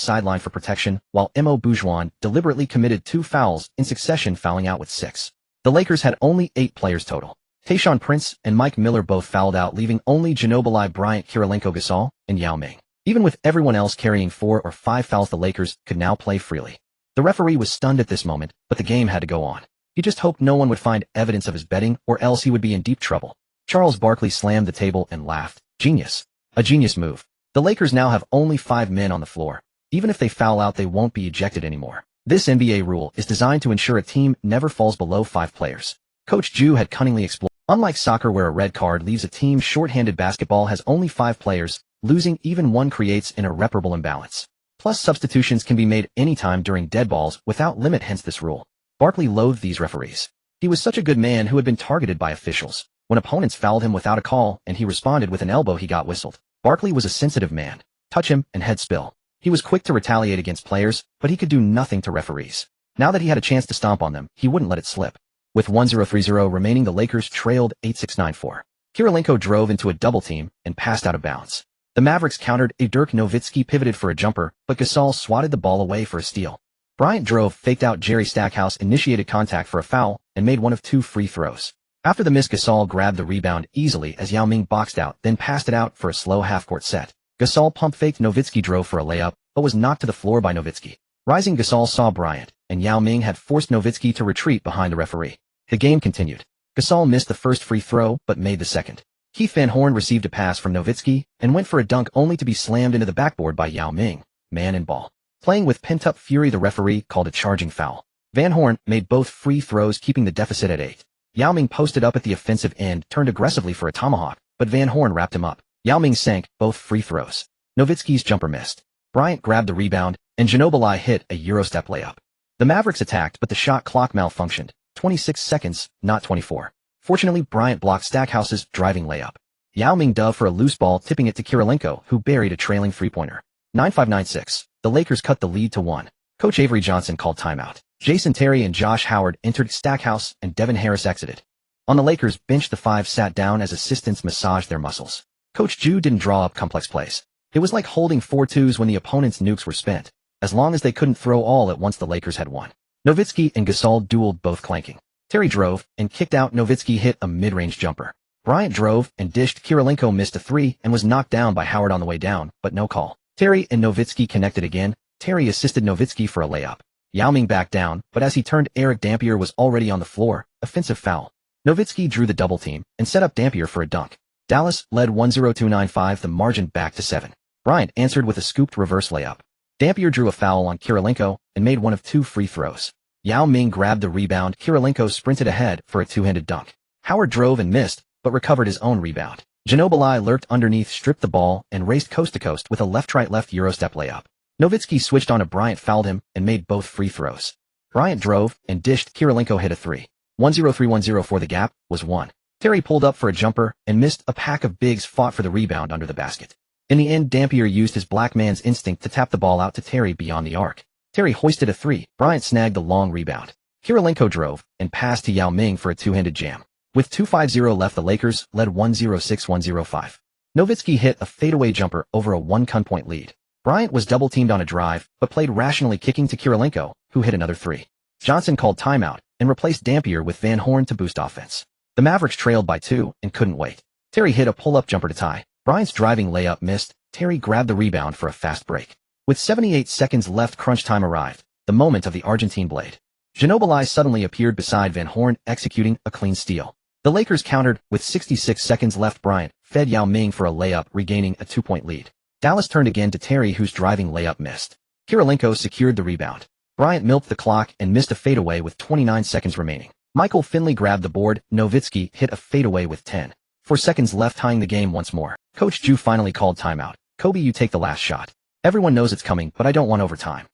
sidelined for protection, while Mo Bujuan deliberately committed 2 fouls in succession, fouling out with 6. The Lakers had only 8 players total. Tayshaun Prince and Mike Miller both fouled out, leaving only Ginobili, Bryant, Kirilenko, Gasol, and Yao Ming. Even with everyone else carrying 4 or 5 fouls, the Lakers could now play freely. The referee was stunned at this moment, but the game had to go on. He just hoped no one would find evidence of his betting, or else he would be in deep trouble. Charles Barkley slammed the table and laughed. Genius. A genius move. The Lakers now have only 5 men on the floor. Even if they foul out, they won't be ejected anymore. This NBA rule is designed to ensure a team never falls below 5 players. Coach Ju had cunningly exploited. Unlike soccer, where a red card leaves a team short-handed, basketball has only 5 players. Losing even one creates an irreparable imbalance. Plus, substitutions can be made anytime during dead balls without limit, hence this rule. Barkley loathed these referees. He was such a good man who had been targeted by officials. When opponents fouled him without a call and he responded with an elbow, he got whistled. Barkley was a sensitive man. Touch him and head spill. He was quick to retaliate against players, but he could do nothing to referees. Now that he had a chance to stomp on them, he wouldn't let it slip. With 1-0-3-0 remaining, the Lakers trailed 8-6-9-4. Kirilenko drove into a double team and passed out of bounds. The Mavericks countered. Dirk Nowitzki pivoted for a jumper, but Gasol swatted the ball away for a steal. Bryant drove, faked out. Jerry Stackhouse initiated contact for a foul and made one of 2 free throws. After the miss, Gasol grabbed the rebound easily as Yao Ming boxed out, then passed it out for a slow half-court set. Gasol pump-faked. Nowitzki drove for a layup, but was knocked to the floor by Nowitzki. Rising, Gasol saw Bryant, and Yao Ming had forced Nowitzki to retreat behind the referee. The game continued. Gasol missed the first free throw, but made the second. Keith Van Horn received a pass from Nowitzki and went for a dunk, only to be slammed into the backboard by Yao Ming. Man and ball. Playing with pent-up fury, the referee called a charging foul. Van Horn made both free throws, keeping the deficit at 8. Yao Ming posted up at the offensive end, turned aggressively for a tomahawk, but Van Horn wrapped him up. Yao Ming sank both free throws. Nowitzki's jumper missed. Bryant grabbed the rebound, and Ginobili hit a Eurostep layup. The Mavericks attacked, but the shot clock malfunctioned. 26 seconds, not 24. Fortunately, Bryant blocked Stackhouse's driving layup. Yao Ming dove for a loose ball, tipping it to Kirilenko, who buried a trailing three-pointer. 9-5-9-6. The Lakers cut the lead to 1. Coach Avery Johnson called timeout. Jason Terry and Josh Howard entered. Stackhouse and Devin Harris exited. On the Lakers bench, the 5 sat down as assistants massaged their muscles. Coach Ju didn't draw up complex plays. It was like holding 4 twos when the opponent's nukes were spent. As long as they couldn't throw all at once, the Lakers had won. Nowitzki and Gasol dueled, both clanking. Terry drove and kicked out. Nowitzki hit a mid-range jumper. Bryant drove and dished. Kirilenko missed a 3 and was knocked down by Howard on the way down, but no call. Terry and Nowitzki connected again. Terry assisted Nowitzki for a layup. Yao Ming backed down, but as he turned, Eric Dampier was already on the floor. Offensive foul. Nowitzki drew the double team and set up Dampier for a dunk. Dallas led 1-0-2-9-5, the margin back to 7. Bryant answered with a scooped reverse layup. Dampier drew a foul on Kirilenko and made one of 2 free throws. Yao Ming grabbed the rebound. Kirilenko sprinted ahead for a 2-handed dunk. Howard drove and missed, but recovered his own rebound. Ginobili lurked underneath, stripped the ball, and raced coast to coast with a left-right-left Eurostep layup. Nowitzki switched on a Bryant, fouled him, and made both free throws. Bryant drove and dished. Kirilenko hit a 3. 1-0-3-1-0 the gap was 1. Terry pulled up for a jumper and missed. A pack of bigs fought for the rebound under the basket. In the end, Dampier used his black man's instinct to tap the ball out to Terry beyond the arc. Terry hoisted a 3. Bryant snagged the long rebound. Kirilenko drove and passed to Yao Ming for a 2-handed jam. With 2:50 left, the Lakers led 1-0-6-1-0-5. Nowitzki hit a fadeaway jumper over a 1-point lead. Bryant was double-teamed on a drive, but played rationally, kicking to Kirilenko, who hit another 3. Johnson called timeout and replaced Dampier with Van Horn to boost offense. The Mavericks trailed by 2 and couldn't wait. Terry hit a pull-up jumper to tie. Bryant's driving layup missed. Terry grabbed the rebound for a fast break. With 78 seconds left, crunch time arrived, the moment of the Argentine blade. Ginobili suddenly appeared beside Van Horn, executing a clean steal. The Lakers countered. With 66 seconds left, Bryant fed Yao Ming for a layup, regaining a 2-point lead. Dallas turned again to Terry, whose driving layup missed. Kirilenko secured the rebound. Bryant milked the clock and missed a fadeaway with 29 seconds remaining. Michael Finley grabbed the board. Nowitzki hit a fadeaway with 10.4 seconds left, tying the game once more. Coach Ju finally called timeout. Kobe, you take the last shot. Everyone knows it's coming, but I don't want overtime.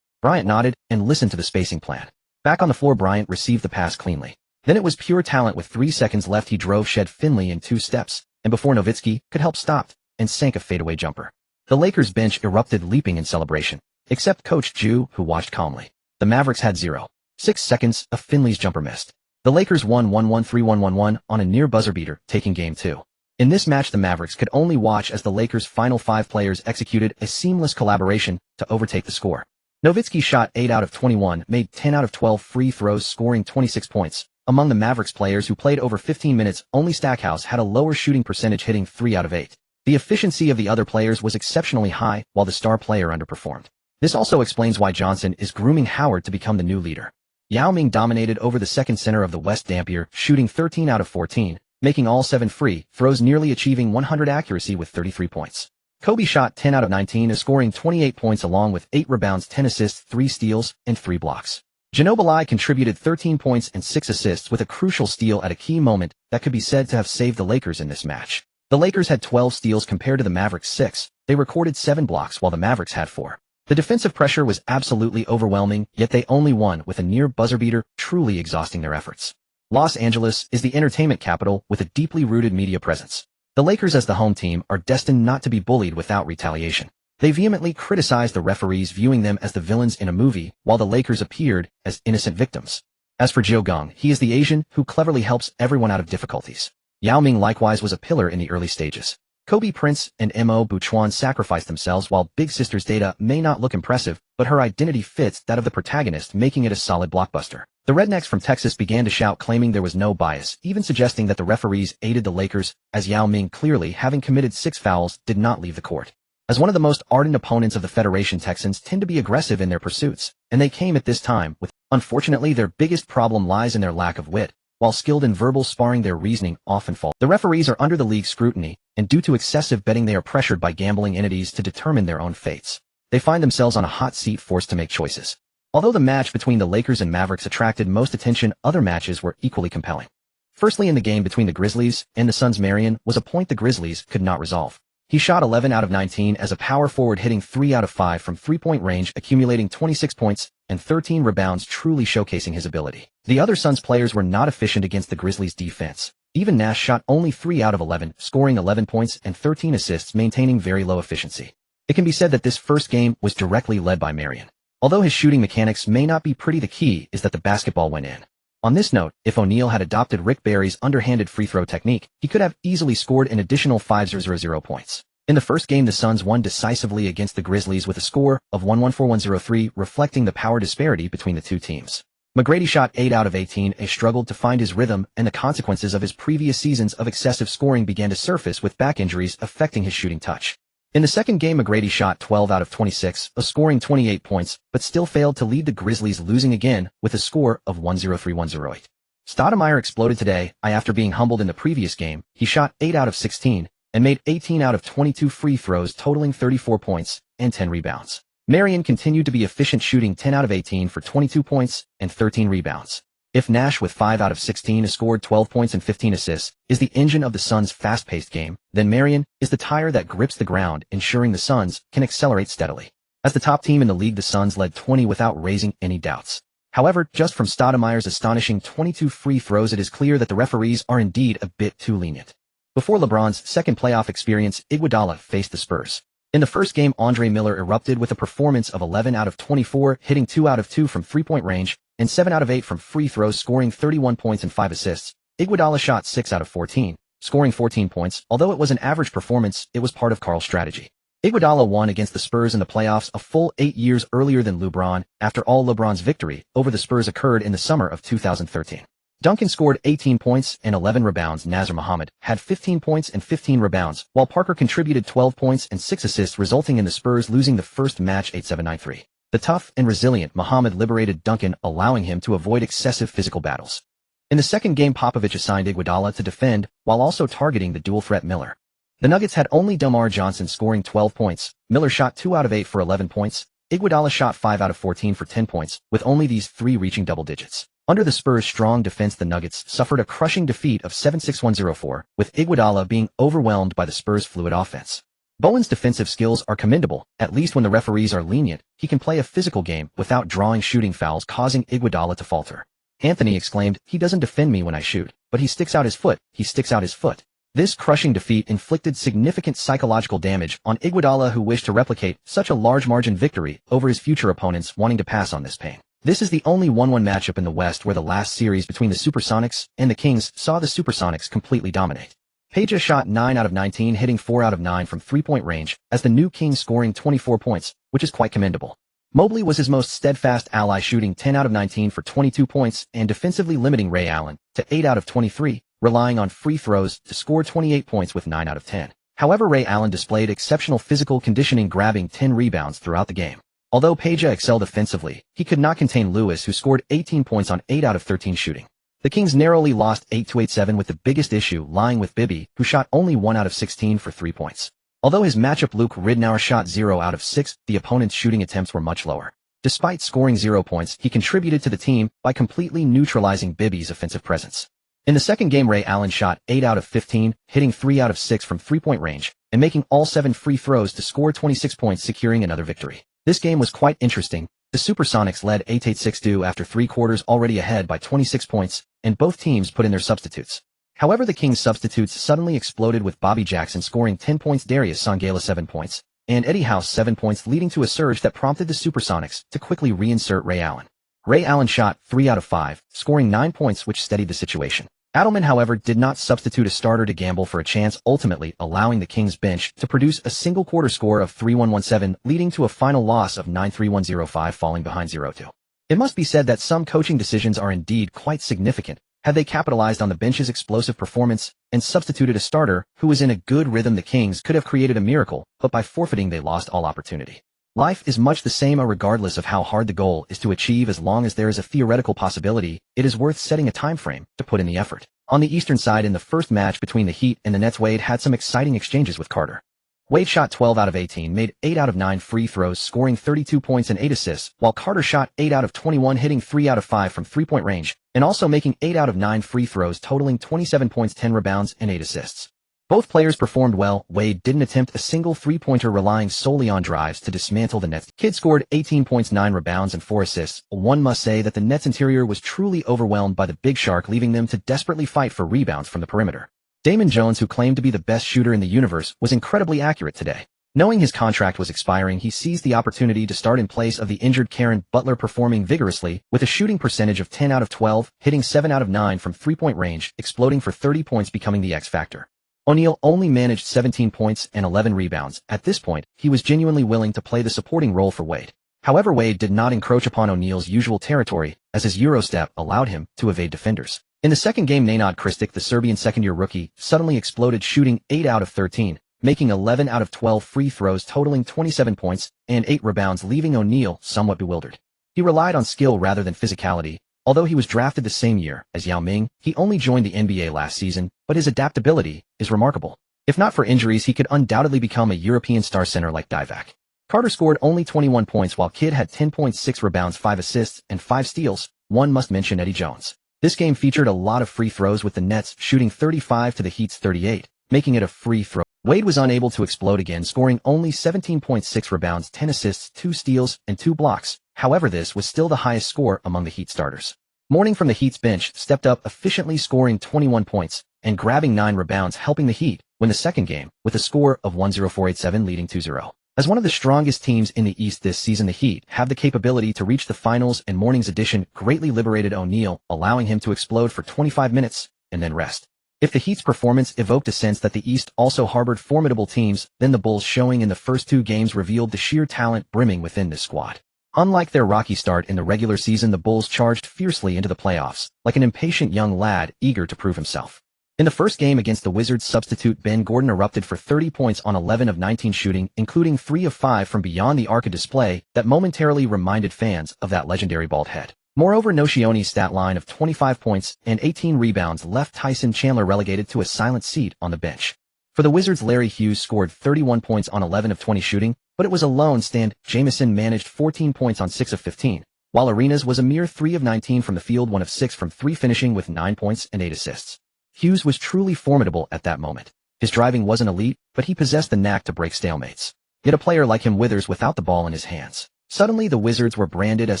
Bryant nodded and listened to the spacing plan. Back on the floor, Bryant received the pass cleanly. Then it was pure talent. With 3 seconds left, he drove, shed Finley in 2 steps, and before Nowitzki could help, stopped and sank a fadeaway jumper. The Lakers bench erupted, leaping in celebration. except Coach Ju, who watched calmly. The Mavericks had 0.6 seconds of Finley's jumper missed. The Lakers won 1-1-3-1-1-1 on a near buzzer beater, taking Game 2. In this match, the Mavericks could only watch as the Lakers' final 5 players executed a seamless collaboration to overtake the score. Nowitzki shot 8 out of 21, made 10 out of 12 free throws, scoring 26 points. Among the Mavericks players who played over 15 minutes, only Stackhouse had a lower shooting percentage, hitting 3 out of 8. The efficiency of the other players was exceptionally high, while the star player underperformed. This also explains why Johnson is grooming Howard to become the new leader. Yao Ming dominated over the second center of the West, Dampier, shooting 13 out of 14, making all 7 free throws, nearly achieving 100 accuracy with 33 points. Kobe shot 10 out of 19, scoring 28 points along with 8 rebounds, 10 assists, 3 steals, and 3 blocks. Ginobili contributed 13 points and 6 assists with a crucial steal at a key moment that could be said to have saved the Lakers in this match. The Lakers had 12 steals compared to the Mavericks' 6. They recorded 7 blocks while the Mavericks had 4. The defensive pressure was absolutely overwhelming, yet they only won with a near buzzer beater, truly exhausting their efforts. Los Angeles is the entertainment capital with a deeply rooted media presence. The Lakers, as the home team, are destined not to be bullied without retaliation. They vehemently criticized the referees, viewing them as the villains in a movie, while the Lakers appeared as innocent victims. As for Geng, he is the Asian who cleverly helps everyone out of difficulties. Yao Ming likewise was a pillar in the early stages. Kobe Prince and Mo Buchuan sacrificed themselves, while Big Sister's data may not look impressive, but her identity fits that of the protagonist, making it a solid blockbuster. The Rednecks from Texas began to shout, claiming there was no bias, even suggesting that the referees aided the Lakers, as Yao Ming, clearly having committed 6 fouls, did not leave the court. As one of the most ardent opponents of the Federation, Texans tend to be aggressive in their pursuits, and they came at this time with, unfortunately, their biggest problem lies in their lack of wit. While skilled in verbal sparring, their reasoning often falls. The referees are under the league's scrutiny, and due to excessive betting, they are pressured by gambling entities to determine their own fates. They find themselves on a hot seat, forced to make choices. Although the match between the Lakers and Mavericks attracted most attention, other matches were equally compelling. Firstly, in the game between the Grizzlies and the Suns, Marion was a point the Grizzlies could not resolve. He shot 11 out of 19 as a power forward, hitting 3 out of 5 from three-point range, accumulating 26 points and 13 rebounds, truly showcasing his ability. The other Suns players were not efficient against the Grizzlies' defense. Even Nash shot only 3 out of 11, scoring 11 points and 13 assists, maintaining very low efficiency. It can be said that this first game was directly led by Marion. Although his shooting mechanics may not be pretty, the key is that the basketball went in. On this note, if O'Neal had adopted Rick Barry's underhanded free throw technique, he could have easily scored an additional 5,000 points. In the first game, the Suns won decisively against the Grizzlies with a score of 114-103, reflecting the power disparity between the two teams. McGrady shot 8 out of 18, struggled to find his rhythm, and the consequences of his previous seasons of excessive scoring began to surface, with back injuries affecting his shooting touch. In the second game, McGrady shot 12 out of 26, scoring 28 points, but still failed to lead the Grizzlies, losing again with a score of 103-108. Stoudemire exploded today. After being humbled in the previous game, he shot 8 out of 16 and made 18 out of 22 free throws, totaling 34 points and 10 rebounds. Marion continued to be efficient, shooting 10 out of 18 for 22 points and 13 rebounds. If Nash, with 5 out of 16, scored 12 points and 15 assists, is the engine of the Suns' fast-paced game, then Marion is the tire that grips the ground, ensuring the Suns can accelerate steadily. As the top team in the league, the Suns led 20 without raising any doubts. However, just from Stoudemire's astonishing 22 free throws, it is clear that the referees are indeed a bit too lenient. Before LeBron's second playoff experience, Iguodala faced the Spurs. In the first game, Andre Miller erupted with a performance of 11 out of 24, hitting 2 out of 2 from three-point range, and 7 out of 8 from free throws, scoring 31 points and 5 assists. Iguodala shot 6 out of 14, scoring 14 points. Although it was an average performance, it was part of Karl's strategy. Iguodala won against the Spurs in the playoffs a full 8 years earlier than LeBron. After all, LeBron's victory over the Spurs occurred in the summer of 2013. Duncan scored 18 points and 11 rebounds. Nazr Muhammad had 15 points and 15 rebounds, while Parker contributed 12 points and 6 assists, resulting in the Spurs losing the first match 8-7-9-3. The tough and resilient Muhammad liberated Duncan, allowing him to avoid excessive physical battles. In the second game, Popovich assigned Iguodala to defend, while also targeting the dual-threat Miller. The Nuggets had only Delmar Johnson scoring 12 points. Miller shot 2 out of 8 for 11 points. Iguodala shot 5 out of 14 for 10 points, with only these 3 reaching double digits. Under the Spurs' strong defense, the Nuggets suffered a crushing defeat of 7-6-1-0-4, with Iguodala being overwhelmed by the Spurs' fluid offense. Bowen's defensive skills are commendable. At least when the referees are lenient, he can play a physical game without drawing shooting fouls, causing Iguodala to falter. Anthony exclaimed, "He doesn't defend me when I shoot, but he sticks out his foot. He sticks out his foot." This crushing defeat inflicted significant psychological damage on Iguodala, who wished to replicate such a large margin victory over his future opponents, wanting to pass on this pain. This is the only 1-1 matchup in the West where the last series between the Supersonics and the Kings saw the Supersonics completely dominate. Peja shot 9 out of 19, hitting 4 out of 9 from three-point range, as the new King scoring 24 points, which is quite commendable. Mobley was his most steadfast ally, shooting 10 out of 19 for 22 points and defensively limiting Ray Allen to 8 out of 23, relying on free throws to score 28 points with 9 out of 10. However, Ray Allen displayed exceptional physical conditioning, grabbing 10 rebounds throughout the game. Although Peja excelled offensively, he could not contain Lewis, who scored 18 points on 8 out of 13 shooting. The Kings narrowly lost 8-8-7, with the biggest issue lying with Bibby, who shot only 1 out of 16 for 3 points. Although his matchup Luke Ridnour shot 0 out of 6, the opponent's shooting attempts were much lower. Despite scoring 0 points, he contributed to the team by completely neutralizing Bibby's offensive presence. In the second game, Ray Allen shot 8 out of 15, hitting 3 out of 6 from three-point range, and making all 7 free throws to score 26 points, securing another victory. This game was quite interesting. The Supersonics led 8-8-6 after 3 quarters, already ahead by 26 points, and both teams put in their substitutes. However, the Kings' substitutes suddenly exploded, with Bobby Jackson scoring 10 points, Darius Sangala 7 points, and Eddie House 7 points, leading to a surge that prompted the Supersonics to quickly reinsert Ray Allen. Ray Allen shot 3 out of 5, scoring 9 points, which steadied the situation. Adelman, however, did not substitute a starter to gamble for a chance, ultimately allowing the Kings bench to produce a single quarter score of 3-1-1-7, leading to a final loss of 9-3-1-0-5, falling behind 0-2. It must be said that some coaching decisions are indeed quite significant. Had they capitalized on the bench's explosive performance and substituted a starter who was in a good rhythm, the Kings could have created a miracle, but by forfeiting they lost all opportunity. Life is much the same, regardless of how hard the goal is to achieve. As long as there is a theoretical possibility, it is worth setting a time frame to put in the effort. On the Eastern side, in the first match between the Heat and the Nets, Wade had some exciting exchanges with Carter. Wade shot 12 out of 18, made 8 out of 9 free throws, scoring 32 points and 8 assists, while Carter shot 8 out of 21, hitting 3 out of 5 from three-point range, and also making 8 out of 9 free throws, totaling 27 points, 10 rebounds, and 8 assists. Both players performed well. Wade didn't attempt a single three-pointer, relying solely on drives to dismantle the Nets. Kid scored 18 points, 9 rebounds, and 4 assists. One must say that the Nets interior was truly overwhelmed by the Big Shark, leaving them to desperately fight for rebounds from the perimeter. Damon Jones, who claimed to be the best shooter in the universe, was incredibly accurate today. Knowing his contract was expiring, he seized the opportunity to start in place of the injured Karen Butler, performing vigorously with a shooting percentage of 10 out of 12, hitting 7 out of 9 from three-point range, exploding for 30 points, becoming the X factor. O'Neal only managed 17 points and 11 rebounds. At this point, he was genuinely willing to play the supporting role for Wade. However, Wade did not encroach upon O'Neal's usual territory, as his Eurostep allowed him to evade defenders. In the second game, Nenad Kristic, the Serbian second-year rookie, suddenly exploded, shooting 8 out of 13, making 11 out of 12 free throws, totaling 27 points and 8 rebounds, leaving O'Neal somewhat bewildered. He relied on skill rather than physicality. Although he was drafted the same year as Yao Ming, he only joined the NBA last season, but his adaptability is remarkable. If not for injuries, he could undoubtedly become a European star center like Divac. Carter scored only 21 points, while Kidd had 10.6 rebounds, 5 assists, and 5 steals. One must mention Eddie Jones. This game featured a lot of free throws, with the Nets shooting 35 to the Heat's 38, making it a free throw. Wade was unable to explode again, scoring only 17.6 rebounds, 10 assists, 2 steals, and 2 blocks. However, this was still the highest score among the Heat starters. Morning from the Heat's bench stepped up efficiently, scoring 21 points and grabbing 9 rebounds, helping the Heat win the second game with a score of 104-87, leading 2-0. As one of the strongest teams in the East this season, the Heat have the capability to reach the finals, and morning's addition greatly liberated O'Neal, allowing him to explode for 25 minutes and then rest. If the Heat's performance evoked a sense that the East also harbored formidable teams, then the Bulls' showing in the first 2 games revealed the sheer talent brimming within this squad. Unlike their rocky start in the regular season, the Bulls charged fiercely into the playoffs, like an impatient young lad eager to prove himself. In the first game against the Wizards, substitute Ben Gordon erupted for 30 points on 11 of 19 shooting, including 3 of 5 from beyond the arc, a display that momentarily reminded fans of that legendary bald head. Moreover, Nocioni's stat line of 25 points and 18 rebounds left Tyson Chandler relegated to a silent seat on the bench. For the Wizards, Larry Hughes scored 31 points on 11 of 20 shooting, but it was a lone stand. Jamison managed 14 points on 6 of 15, while Arenas was a mere 3 of 19 from the field, 1 of 6 from 3, finishing with 9 points and 8 assists. Hughes was truly formidable at that moment. His driving wasn't elite, but he possessed the knack to break stalemates. Yet a player like him withers without the ball in his hands. Suddenly, the Wizards were branded as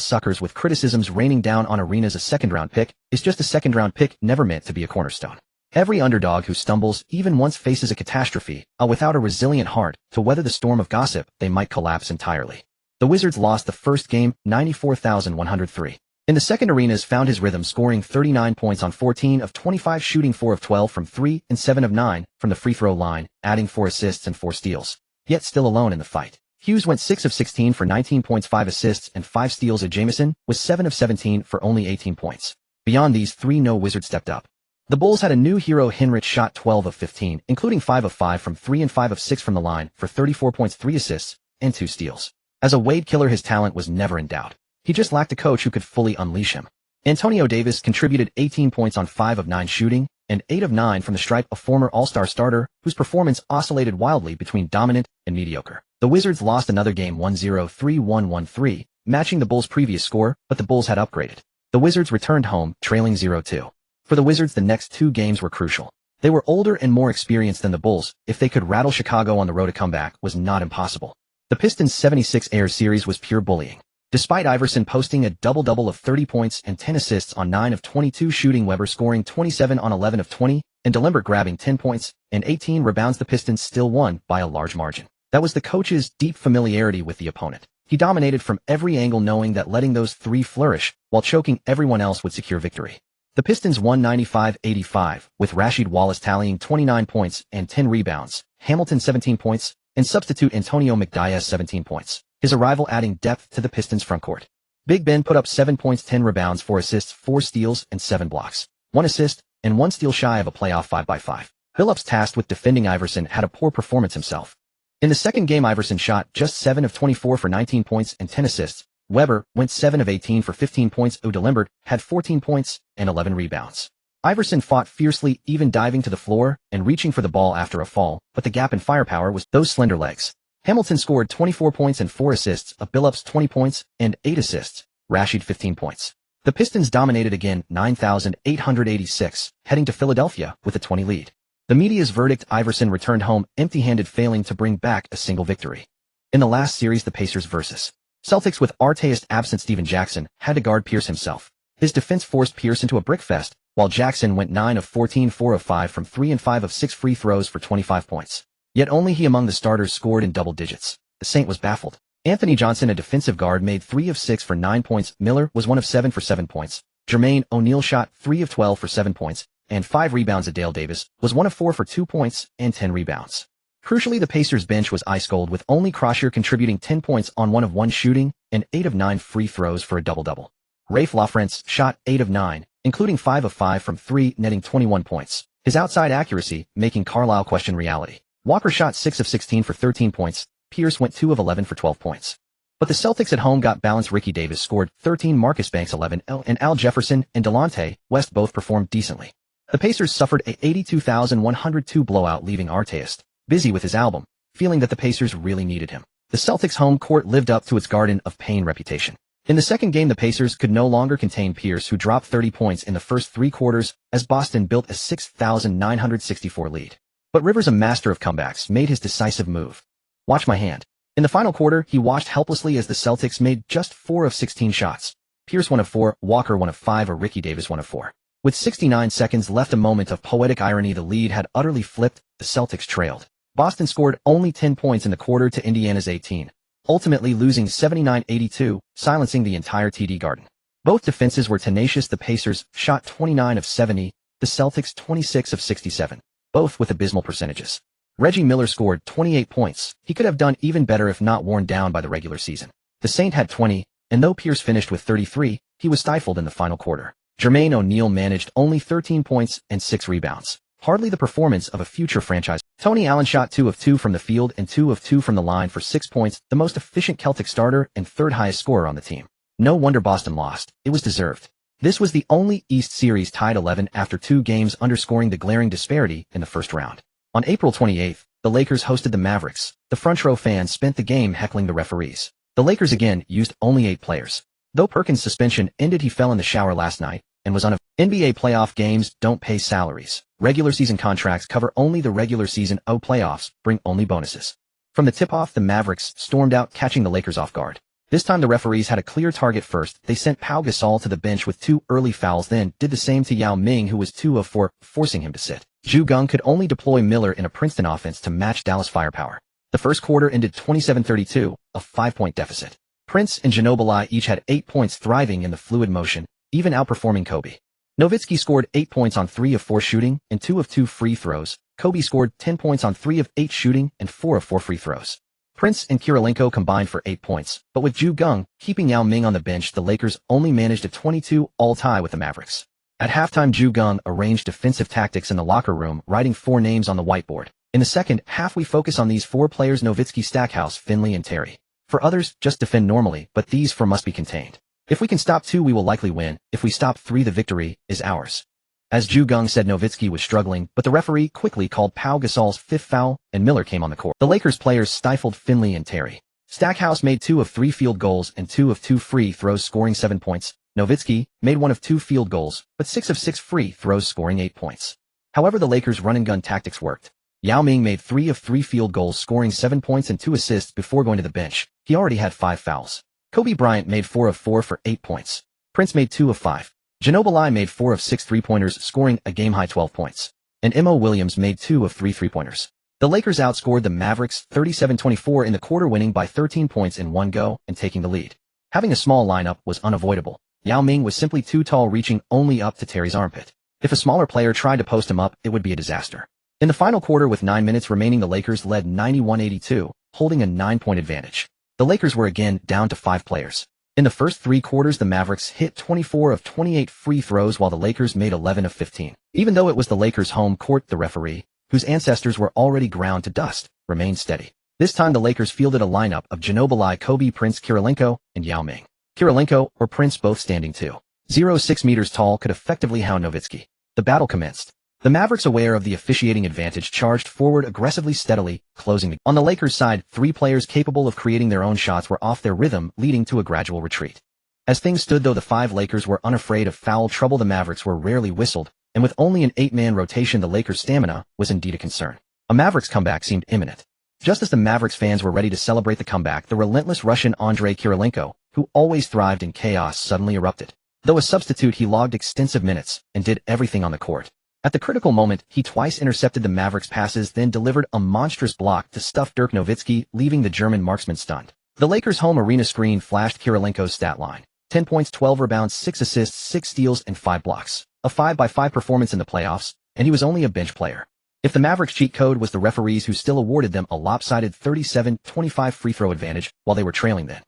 suckers, with criticisms raining down on Arenas. A second-round pick is just a second-round pick, never meant to be a cornerstone. Every underdog who stumbles even once faces a catastrophe, without a resilient heart to weather the storm of gossip, they might collapse entirely. The Wizards lost the first game, 94,103. In the second, Arenas found his rhythm, scoring 39 points on 14 of 25, shooting 4 of 12 from 3 and 7 of 9 from the free throw line, adding 4 assists and 4 steals. Yet still alone in the fight. Hughes went 6 of 16 for 19 points, 5 assists and 5 steals. Jamison was 7 of 17 for only 18 points. Beyond these three, no Wizard stepped up. The Bulls had a new hero. Hinrich shot 12 of 15, including 5 of 5 from 3 and 5 of 6 from the line for 34 points, 3 assists, and 2 steals. As a Wade killer, his talent was never in doubt. He just lacked a coach who could fully unleash him. Antonio Davis contributed 18 points on 5 of 9 shooting and 8 of 9 from the stripe, a former All-Star starter whose performance oscillated wildly between dominant and mediocre. The Wizards lost another game 1-0-3-1-1-3, matching the Bulls' previous score, but the Bulls had upgraded. The Wizards returned home, trailing 0-2. For the Wizards, the next 2 games were crucial. They were older and more experienced than the Bulls. If they could rattle Chicago on the road, a comeback was not impossible. The Pistons' 76-error series was pure bullying. Despite Iverson posting a double-double of 30 points and 10 assists on 9 of 22 shooting, Weber scoring 27 on 11 of 20, and DeLimbert grabbing 10 points and 18 rebounds, the Pistons still won by a large margin. That was the coach's deep familiarity with the opponent. He dominated from every angle, knowing that letting those 3 flourish while choking everyone else would secure victory. The Pistons won 95-85, with Rasheed Wallace tallying 29 points and 10 rebounds, Hamilton 17 points, and substitute Antonio McDyess 17 points. His arrival adding depth to the Pistons' frontcourt. Big Ben put up 7 points, 10 rebounds, 4 assists, 4 steals, and 7 blocks. 1 assist, and 1 steal, shy of a playoff 5x5. Billups, tasked with defending Iverson, had a poor performance himself. In the second game, Iverson shot just 7 of 24 for 19 points and 10 assists. Weber went 7 of 18 for 15 points. DeLimbert had 14 points and 11 rebounds. Iverson fought fiercely, even diving to the floor and reaching for the ball after a fall, but the gap in firepower was those slender legs. Hamilton scored 24 points and 4 assists, Billups 20 points and 8 assists, Rasheed 15 points. The Pistons dominated again, 9,886, heading to Philadelphia with a 20 lead. The media's verdict: Iverson returned home empty-handed, failing to bring back a single victory. In the last series, the Pacers vs. Celtics, with Artest absent, Stephen Jackson had to guard Pierce himself. His defense forced Pierce into a brickfest, while Jackson went 9 of 14, 4 of 5 from 3 and 5 of 6 free throws for 25 points. Yet only he among the starters scored in double digits. The Saint was baffled. Anthony Johnson, a defensive guard, made 3 of 6 for 9 points. Miller was 1 of 7 for 7 points. Jermaine O'Neal shot 3 of 12 for 7 points and 5 rebounds. Dale Davis was 1 of 4 for 2 points and 10 rebounds. Crucially, the Pacers' bench was ice cold, with only Croshier contributing 10 points on 1 of 1 shooting and 8 of 9 free throws for a double-double. Rafe LaFrentz shot 8 of 9, including 5 of 5 from 3, netting 21 points. His outside accuracy making Carlisle question reality. Walker shot 6 of 16 for 13 points. Pierce went 2 of 11 for 12 points. But the Celtics at home got balanced. Ricky Davis scored 13, Marcus Banks 11, and Al Jefferson and Delonte West both performed decently. The Pacers suffered a 82,102 blowout, leaving Artest busy with his album, feeling that the Pacers really needed him. The Celtics' home court lived up to its Garden of Pain reputation. In the second game, the Pacers could no longer contain Pierce, who dropped 30 points in the first 3 quarters as Boston built a 6,964 lead. But Rivers, a master of comebacks, made his decisive move. Watch my hand. In the final quarter, he watched helplessly as the Celtics made just 4 of 16 shots. Pierce 1 of 4, Walker 1 of 5, or Ricky Davis 1 of 4. With 69 seconds left, a moment of poetic irony, the lead had utterly flipped. The Celtics trailed. Boston scored only 10 points in the quarter to Indiana's 18, ultimately losing 79-82, silencing the entire TD Garden. Both defenses were tenacious. The Pacers shot 29 of 70, the Celtics 26 of 67, both with abysmal percentages. Reggie Miller scored 28 points. He could have done even better if not worn down by the regular season. The Saint had 20, and though Pierce finished with 33, he was stifled in the final quarter. Jermaine O'Neal managed only 13 points and 6 rebounds. Hardly the performance of a future franchise. Tony Allen shot 2 of 2 from the field and 2 of 2 from the line for 6 points, the most efficient Celtic starter and 3rd highest scorer on the team. No wonder Boston lost. It was deserved. This was the only East series tied 11 after 2 games, underscoring the glaring disparity in the first round. On April 28th, the Lakers hosted the Mavericks. The front row fans spent the game heckling the referees. The Lakers again used only 8 players. Though Perkins' suspension ended, he fell in the shower last night and was unavailable. NBA playoff games don't pay salaries. Regular season contracts cover only the regular season. Playoffs bring only bonuses. From the tip-off, the Mavericks stormed out, catching the Lakers off guard. This time the referees had a clear target first. They sent Pau Gasol to the bench with 2 early fouls, then did the same to Yao Ming, who was 2 of 4, forcing him to sit. Geng could only deploy Miller in a Princeton offense to match Dallas' firepower. The first quarter ended 27-32, a 5-point deficit. Prince and Ginobili each had 8 points, thriving in the fluid motion, even outperforming Kobe. Nowitzki scored 8 points on 3 of 4 shooting and 2 of 2 free throws. Kobe scored 10 points on 3 of 8 shooting and 4 of 4 free throws. Prince and Kirilenko combined for 8 points, but with Geng keeping Yao Ming on the bench, the Lakers only managed a 22-all tie with the Mavericks. At halftime, Geng arranged defensive tactics in the locker room, writing 4 names on the whiteboard. In the second half, we focus on these 4 players: Nowitzki, Stackhouse, Finley, and Terry. For others, just defend normally, but these 4 must be contained. If we can stop 2, we will likely win. If we stop 3, the victory is ours. As Geng said, Nowitzki was struggling, but the referee quickly called Pau Gasol's 5th foul, and Miller came on the court. The Lakers players stifled Finley and Terry. Stackhouse made 2 of 3 field goals and 2 of 2 free throws, scoring 7 points. Nowitzki made 1 of 2 field goals, but 6 of 6 free throws, scoring 8 points. However, the Lakers' run-and-gun tactics worked. Yao Ming made 3 of 3 field goals, scoring 7 points and 2 assists before going to the bench. He already had 5 fouls. Kobe Bryant made 4 of 4 for 8 points. Prince made 2 of 5. Ginobili made 4 of 6 3-pointers, scoring a game-high 12 points. And Mo Williams made 2 of 3 3-pointers. The Lakers outscored the Mavericks 37-24 in the quarter, winning by 13 points in one go and taking the lead. Having a small lineup was unavoidable. Yao Ming was simply too tall, reaching only up to Terry's armpit. If a smaller player tried to post him up, it would be a disaster. In the final quarter, with 9 minutes remaining, the Lakers led 91-82, holding a 9-point advantage. The Lakers were again down to 5 players. In the first 3 quarters, the Mavericks hit 24 of 28 free throws while the Lakers made 11 of 15. Even though it was the Lakers' home court, the referee, whose ancestors were already ground to dust, remained steady. This time the Lakers fielded a lineup of Ginobili, Kobe, Prince, Kirilenko, and Yao Ming. Kirilenko or Prince, both standing 2.06 meters tall, could effectively hound Nowitzki. The battle commenced. The Mavericks, aware of the officiating advantage, charged forward aggressively, steadily, closing the. On the Lakers' side, 3 players capable of creating their own shots were off their rhythm, leading to a gradual retreat. As things stood, though, the 5 Lakers were unafraid of foul trouble. The Mavericks were rarely whistled, and with only an 8-man rotation, the Lakers' stamina was indeed a concern. A Mavericks comeback seemed imminent. Just as the Mavericks fans were ready to celebrate the comeback, the relentless Russian Andrei Kirilenko, who always thrived in chaos, suddenly erupted. Though a substitute, he logged extensive minutes and did everything on the court. At the critical moment, he twice intercepted the Mavericks' passes, then delivered a monstrous block to stuff Dirk Nowitzki, leaving the German marksman stunned. The Lakers' home arena screen flashed Kirilenko's stat line: 10 points, 12 rebounds, 6 assists, 6 steals, and 5 blocks. A 5-by-5 performance in the playoffs, and he was only a bench player. If the Mavericks' cheat code was the referees, who still awarded them a lopsided 37-25 free throw advantage while they were trailing then.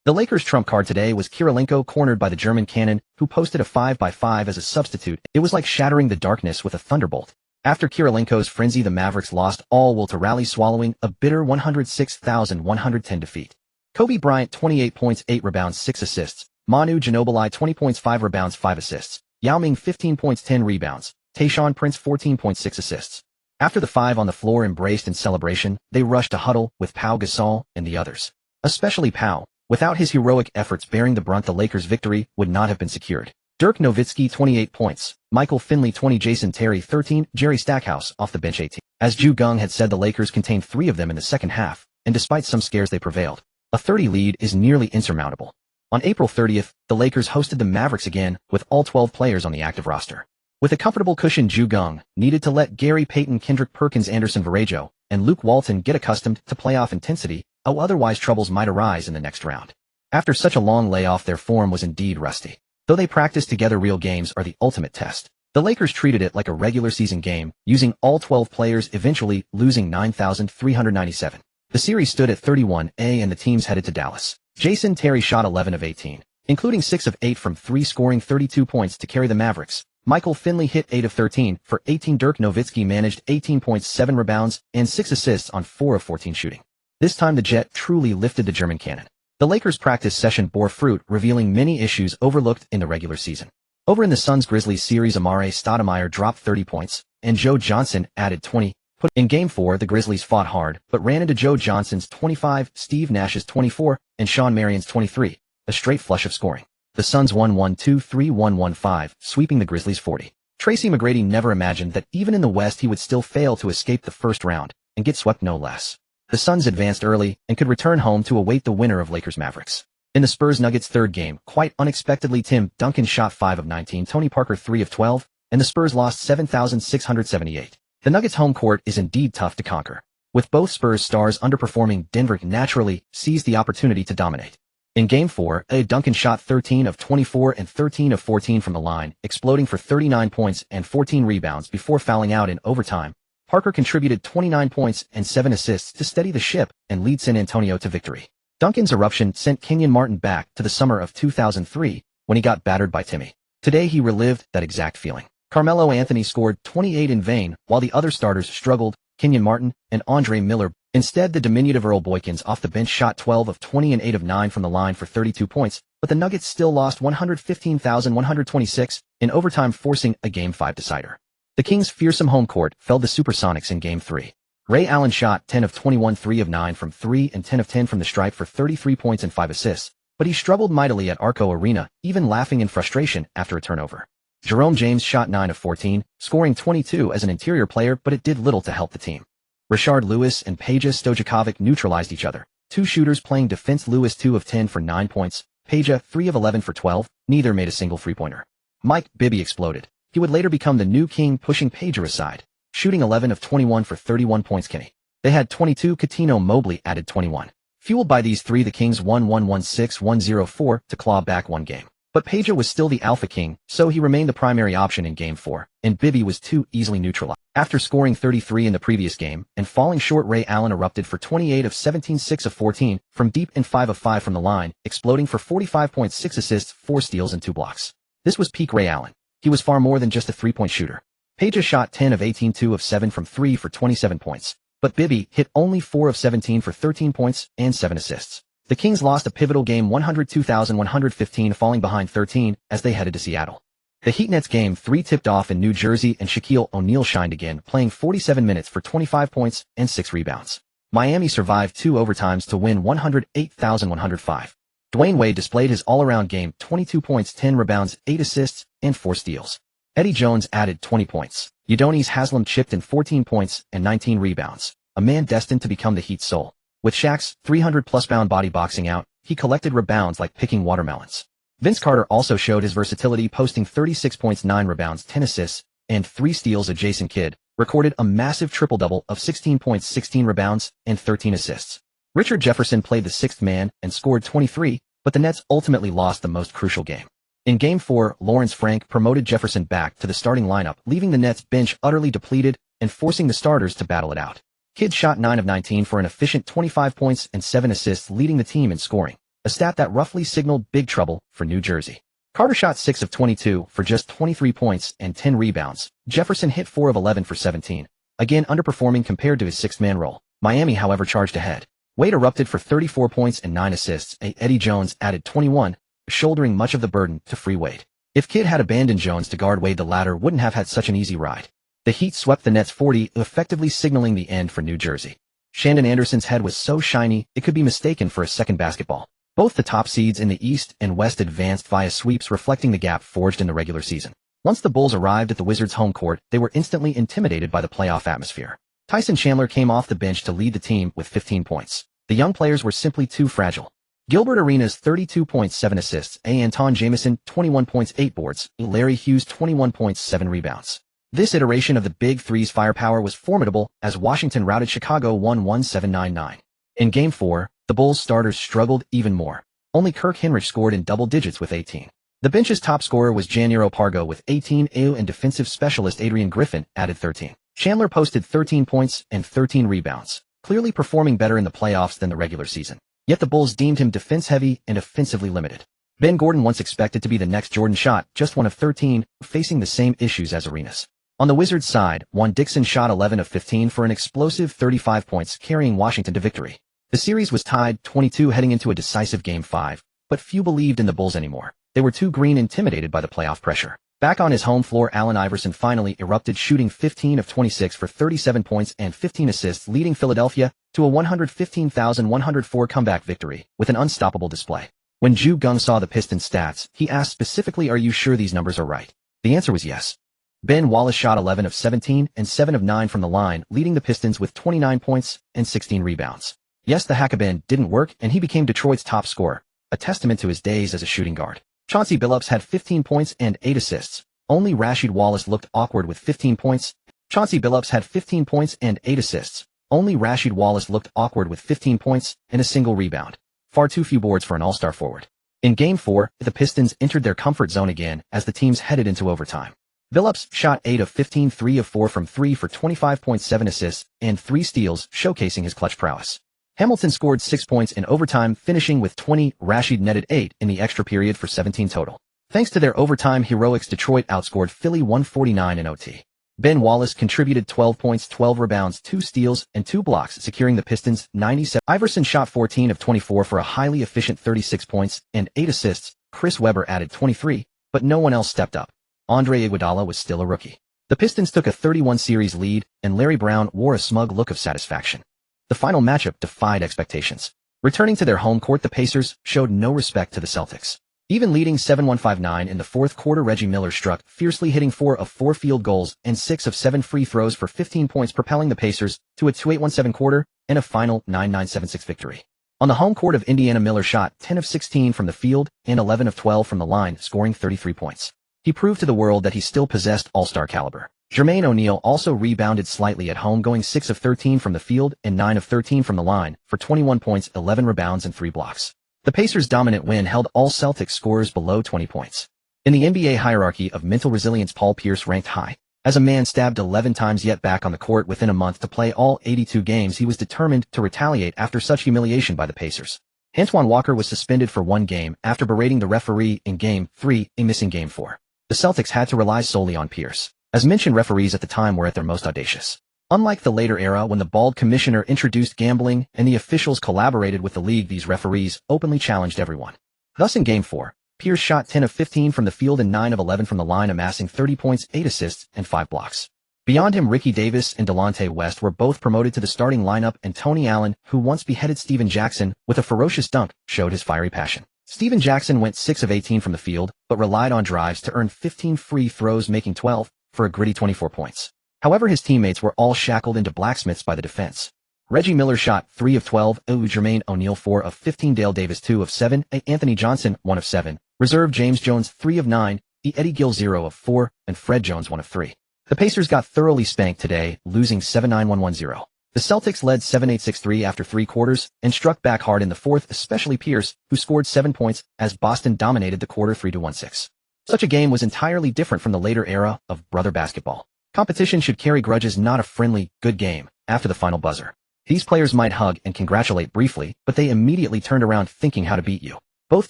The Lakers' trump card today was Kirilenko, cornered by the German cannon, who posted a 5-by-5 as a substitute. It was like shattering the darkness with a thunderbolt. After Kirilenko's frenzy, the Mavericks lost all will to rally, swallowing a bitter 106,110 defeat. Kobe Bryant, 28 points, 8 rebounds, 6 assists. Manu Ginobili, 20 points, 5 rebounds, 5 assists. Yao Ming, 15 points, 10 rebounds. Tayshaun Prince, 14.6 assists. After the 5 on the floor embraced in celebration, they rushed to huddle with Pau Gasol and the others. Especially Pau. Without his heroic efforts bearing the brunt, the Lakers' victory would not have been secured. Dirk Nowitzki, 28 points. Michael Finley, 20. Jason Terry, 13. Jerry Stackhouse, off the bench, 18. As Geng had said, the Lakers contained 3 of them in the second half, and despite some scares, they prevailed. A 30 lead is nearly insurmountable. On April 30th, the Lakers hosted the Mavericks again, with all 12 players on the active roster. With a comfortable cushion, Geng needed to let Gary Payton, Kendrick Perkins, Anderson Varejao, and Luke Walton get accustomed to playoff intensity, otherwise troubles might arise in the next round. After such a long layoff, their form was indeed rusty. Though they practiced together, real games are the ultimate test. The Lakers treated it like a regular season game, using all 12 players, eventually losing 9,397. The series stood at 31-8 and the teams headed to Dallas. Jason Terry shot 11 of 18, including 6 of 8 from 3, scoring 32 points to carry the Mavericks. Michael Finley hit 8 of 13 for 18. Dirk Nowitzki managed 18 points, 7 rebounds, and 6 assists on 4 of 14 shooting. This time the Jet truly lifted the German cannon. The Lakers' practice session bore fruit, revealing many issues overlooked in the regular season. Over in the Suns-Grizzlies series, Amare Stoudemire dropped 30 points, and Joe Johnson added 20. In Game 4, the Grizzlies fought hard, but ran into Joe Johnson's 25, Steve Nash's 24, and Sean Marion's 23, a straight flush of scoring. The Suns won 1-2-3-1-1-5, sweeping the Grizzlies 40. Tracy McGrady never imagined that even in the West he would still fail to escape the first round, and get swept no less. The Suns advanced early and could return home to await the winner of Lakers-Mavericks. In the Spurs-Nuggets third game, quite unexpectedly Tim Duncan shot 5 of 19, Tony Parker 3 of 12, and the Spurs lost 7,678. The Nuggets' home court is indeed tough to conquer. With both Spurs stars underperforming, Denver naturally seized the opportunity to dominate. In Game 4, Duncan shot 13 of 24 and 13 of 14 from the line, exploding for 39 points and 14 rebounds before fouling out in overtime. Parker contributed 29 points and 7 assists to steady the ship and lead San Antonio to victory. Duncan's eruption sent Kenyon Martin back to the summer of 2003 when he got battered by Timmy. Today he relived that exact feeling. Carmelo Anthony scored 28 in vain while the other starters struggled, Kenyon Martin and Andre Miller. Instead, the diminutive Earl Boykins off the bench shot 12 of 20 and 8 of 9 from the line for 32 points, but the Nuggets still lost 115,126 in overtime, forcing a Game 5 decider. The Kings' fearsome home court felled the Supersonics in Game 3. Ray Allen shot 10 of 21, 3 of 9 from 3 and 10 of 10 from the stripe for 33 points and 5 assists, but he struggled mightily at Arco Arena, even laughing in frustration after a turnover. Jerome James shot 9 of 14, scoring 22 as an interior player, but it did little to help the team. Rashard Lewis and Peja Stojakovic neutralized each other. Two shooters playing defense. Lewis 2 of 10 for 9 points, Peja 3 of 11 for 12, neither made a single three-pointer. Mike Bibby exploded. He would later become the new king, pushing Peja aside, shooting 11 of 21 for 31 points. Kenny. They had 22. Coutinho Mobley added 21. Fueled by these three, the Kings won 116-104 to claw back one game. But Peja was still the alpha king, so he remained the primary option in Game 4, and Bibby was too easily neutralized. After scoring 33 in the previous game and falling short, Ray Allen erupted for 28 of 17, 6 of 14 from deep and 5 of 5 from the line, exploding for 45.6 assists, 4 steals and 2 blocks. This was peak Ray Allen. He was far more than just a three-point shooter. Peja shot 10 of 18, 2 of 7 from 3 for 27 points, but Bibby hit only 4 of 17 for 13 points and 7 assists. The Kings lost a pivotal game 102,115, falling behind 13 as they headed to Seattle. The Heat Nets Game 3 tipped off in New Jersey, and Shaquille O'Neal shined again, playing 47 minutes for 25 points and 6 rebounds. Miami survived 2 overtimes to win 108,105. Dwayne Wade displayed his all-around game, 22 points, 10 rebounds, 8 assists, and 4 steals. Eddie Jones added 20 points. Udonis Haslem chipped in 14 points and 19 rebounds, a man destined to become the Heat's soul. With Shaq's 300-plus pound body boxing out, he collected rebounds like picking watermelons. Vince Carter also showed his versatility, posting 36 points, 9 rebounds, 10 assists, and 3 steals. Jason Kidd recorded a massive triple-double of 16 points, 16 rebounds, and 13 assists. Richard Jefferson played the sixth man and scored 23, but the Nets ultimately lost the most crucial game. In Game 4, Lawrence Frank promoted Jefferson back to the starting lineup, leaving the Nets bench utterly depleted and forcing the starters to battle it out. Kidd shot 9 of 19 for an efficient 25 points and 7 assists, leading the team in scoring, a stat that roughly signaled big trouble for New Jersey. Carter shot 6 of 22 for just 23 points and 10 rebounds. Jefferson hit 4 of 11 for 17, again underperforming compared to his sixth-man role. Miami, however, charged ahead. Wade erupted for 34 points and 9 assists. Eddie Jones added 21, shouldering much of the burden to free Wade. If Kidd had abandoned Jones to guard Wade, the latter wouldn't have had such an easy ride. The Heat swept the Nets 40, effectively signaling the end for New Jersey. Shandon Anderson's head was so shiny, it could be mistaken for a second basketball. Both the top seeds in the East and West advanced via sweeps, reflecting the gap forged in the regular season. Once the Bulls arrived at the Wizards' home court, they were instantly intimidated by the playoff atmosphere. Tyson Chandler came off the bench to lead the team with 15 points. The young players were simply too fragile. Gilbert Arenas 32 points, 7 assists. Anton Jamison 21 points, 8 boards. Larry Hughes 21 points, 7 rebounds. This iteration of the Big Three's firepower was formidable as Washington routed Chicago 117-99. In Game 4, the Bulls starters struggled even more. Only Kirk Hinrich scored in double digits with 18. The bench's top scorer was Janiero Pargo with 18, and defensive specialist Adrian Griffin added 13. Chandler posted 13 points and 13 rebounds, clearly performing better in the playoffs than the regular season. Yet the Bulls deemed him defense-heavy and offensively limited. Ben Gordon, once expected to be the next Jordan, shot just 1 of 13, facing the same issues as Arenas. On the Wizards' side, Juan Dixon shot 11 of 15 for an explosive 35 points, carrying Washington to victory. The series was tied 22 heading into a decisive Game 5, but few believed in the Bulls anymore. They were too green, intimidated by the playoff pressure. Back on his home floor, Allen Iverson finally erupted, shooting 15 of 26 for 37 points and 15 assists, leading Philadelphia to a 115,104 comeback victory with an unstoppable display. When Ju Geng saw the Pistons' stats, he asked specifically, "Are you sure these numbers are right?" The answer was yes. Ben Wallace shot 11 of 17 and 7 of 9 from the line, leading the Pistons with 29 points and 16 rebounds. Yes, the hack-a-ben didn't work, and he became Detroit's top scorer, a testament to his days as a shooting guard. Chauncey Billups had 15 points and 8 assists. Only Rasheed Wallace looked awkward with 15 points. Chauncey Billups had 15 points and 8 assists. Only Rasheed Wallace looked awkward with 15 points and a single rebound. Far too few boards for an all-star forward. In Game 4, the Pistons entered their comfort zone again as the teams headed into overtime. Billups shot 8 of 15, 3 of 4 from 3 for 25.7 assists and 3 steals, showcasing his clutch prowess. Hamilton scored 6 points in overtime, finishing with 20. Rasheed netted 8 in the extra period for 17 total. Thanks to their overtime heroics, Detroit outscored Philly 149 in OT. Ben Wallace contributed 12 points, 12 rebounds, 2 steals, and 2 blocks, securing the Pistons' 97. Iverson shot 14 of 24 for a highly efficient 36 points and 8 assists. Chris Webber added 23, but no one else stepped up. Andre Iguodala was still a rookie. The Pistons took a 31-series lead, and Larry Brown wore a smug look of satisfaction. The final matchup defied expectations. Returning to their home court, the Pacers showed no respect to the Celtics. Even leading 7-1-5-9 in the fourth quarter, Reggie Miller struck, fiercely hitting 4 of 4 field goals and 6 of 7 free throws for 15 points, propelling the Pacers to a 2-8-1-7 quarter and a final 9-9-7-6 victory. On the home court of Indiana, Miller shot 10 of 16 from the field and 11 of 12 from the line, scoring 33 points. He proved to the world that he still possessed all-star caliber. Jermaine O'Neal also rebounded slightly at home, going 6 of 13 from the field and 9 of 13 from the line for 21 points, 11 rebounds, and 3 blocks. The Pacers' dominant win held all Celtics scorers below 20 points. In the NBA hierarchy of mental resilience, Paul Pierce ranked high. As a man stabbed 11 times yet back on the court within a month to play all 82 games, he was determined to retaliate after such humiliation by the Pacers. Antoine Walker was suspended for 1 game after berating the referee in Game 3, missing Game 4. The Celtics had to rely solely on Pierce. As mentioned, referees at the time were at their most audacious. Unlike the later era when the bald commissioner introduced gambling and the officials collaborated with the league, these referees openly challenged everyone. Thus in Game 4, Pierce shot 10 of 15 from the field and 9 of 11 from the line, amassing 30 points, 8 assists, and 5 blocks. Beyond him, Ricky Davis and Delonte West were both promoted to the starting lineup, and Tony Allen, who once beheaded Steven Jackson with a ferocious dunk, showed his fiery passion. Steven Jackson went 6 of 18 from the field, but relied on drives to earn 15 free throws, making 12 for a gritty 24 points. However, his teammates were all shackled into blacksmiths by the defense. Reggie Miller shot 3 of 12, Jermaine O'Neal 4 of 15, Dale Davis 2 of 7, Anthony Johnson 1 of 7, reserve James Jones 3 of 9, Eddie Gill 0 of 4, and Fred Jones 1 of 3. The Pacers got thoroughly spanked today, losing 7-9-1-1-0. The Celtics led 7-8-6-3 after 3 quarters and struck back hard in the fourth, especially Pierce, who scored 7 points as Boston dominated the quarter 3-1-6. Such a game was entirely different from the later era of brother basketball. Competition should carry grudges, not a friendly, good game, after the final buzzer. These players might hug and congratulate briefly, but they immediately turned around thinking how to beat you. Both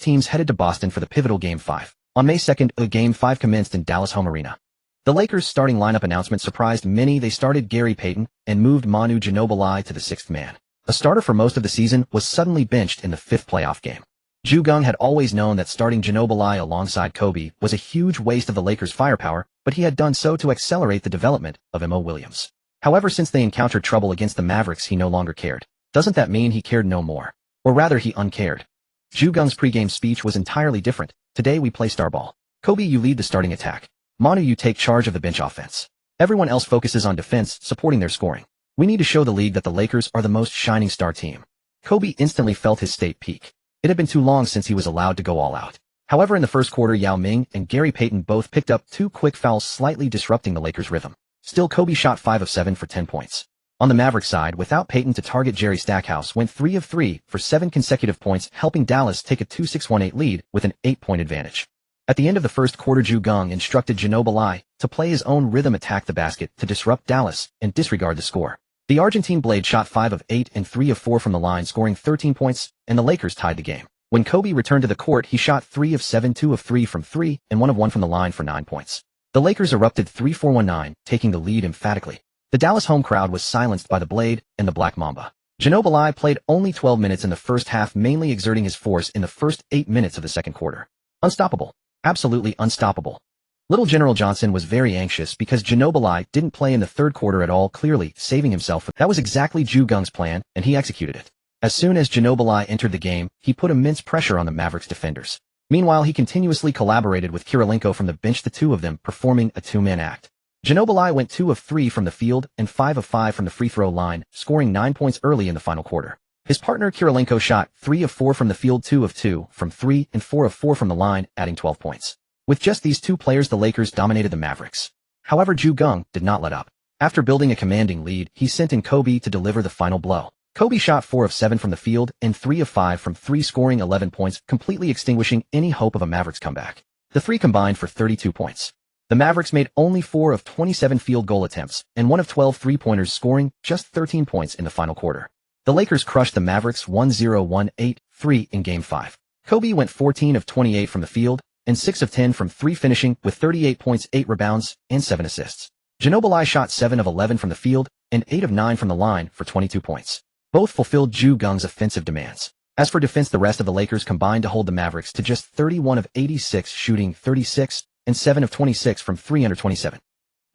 teams headed to Boston for the pivotal Game 5. On May 2nd, Game 5 commenced in Dallas home arena. The Lakers' starting lineup announcement surprised many. They started Gary Payton and moved Manu Ginobili to the 6th man. A starter for most of the season was suddenly benched in the 5th playoff game. Geng had always known that starting Ginobili alongside Kobe was a huge waste of the Lakers' firepower, but he had done so to accelerate the development of Mo Williams. However, since they encountered trouble against the Mavericks, he no longer cared. Doesn't that mean he cared no more? Or rather, he uncared. Geng's pregame speech was entirely different. Today we play star ball. Kobe, you lead the starting attack. Manu, you take charge of the bench offense. Everyone else focuses on defense, supporting their scoring. We need to show the league that the Lakers are the most shining star team. Kobe instantly felt his state peak. It had been too long since he was allowed to go all out. However, in the first quarter, Yao Ming and Gary Payton both picked up 2 quick fouls, slightly disrupting the Lakers' rhythm. Still, Kobe shot 5 of 7 for 10 points. On the Mavericks side, without Payton to target, Jerry Stackhouse went 3 of 3 for 7 consecutive points, helping Dallas take a 2-6-1-8 lead with an 8-point advantage. At the end of the first quarter, Geng instructed Ginobili to play his own rhythm, attack the basket to disrupt Dallas and disregard the score. The Argentine Blade shot 5 of 8 and 3 of 4 from the line, scoring 13 points, and the Lakers tied the game. When Kobe returned to the court, he shot 3 of 7, 2 of 3 from 3, and 1 of 1 from the line for 9 points. The Lakers erupted 3-4-1-9, taking the lead emphatically. The Dallas home crowd was silenced by the Blade and the Black Mamba. Ginobili played only 12 minutes in the first half, mainly exerting his force in the first 8 minutes of the second quarter. Unstoppable. Absolutely unstoppable. Little General Johnson was very anxious because Ginobili didn't play in the third quarter at all, clearly saving himself. That was exactly Geng's plan, and he executed it. As soon as Ginobili entered the game, he put immense pressure on the Mavericks defenders. Meanwhile, he continuously collaborated with Kirilenko from the bench, the two of them performing a 2-man act. Ginobili went 2 of 3 from the field and 5 of 5 from the free throw line, scoring 9 points early in the final quarter. His partner Kirilenko shot 3 of 4 from the field, 2 of 2 from 3, and 4 of 4 from the line, adding 12 points. With just these two players, the Lakers dominated the Mavericks. However, Geng did not let up. After building a commanding lead, he sent in Kobe to deliver the final blow. Kobe shot 4 of 7 from the field and 3 of 5 from 3, scoring 11 points, completely extinguishing any hope of a Mavericks comeback. The three combined for 32 points. The Mavericks made only 4 of 27 field goal attempts and 1 of 12 three-pointers, scoring just 13 points in the final quarter. The Lakers crushed the Mavericks 1-0-1-8-3 in Game 5. Kobe went 14 of 28 from the field and 6 of 10 from 3, finishing with 38 points, 8 rebounds, and 7 assists. Ginobili shot 7 of 11 from the field and 8 of 9 from the line for 22 points. Both fulfilled Geng's offensive demands. As for defense, the rest of the Lakers combined to hold the Mavericks to just 31 of 86, shooting 36 and 7 of 26 from 3 under 27.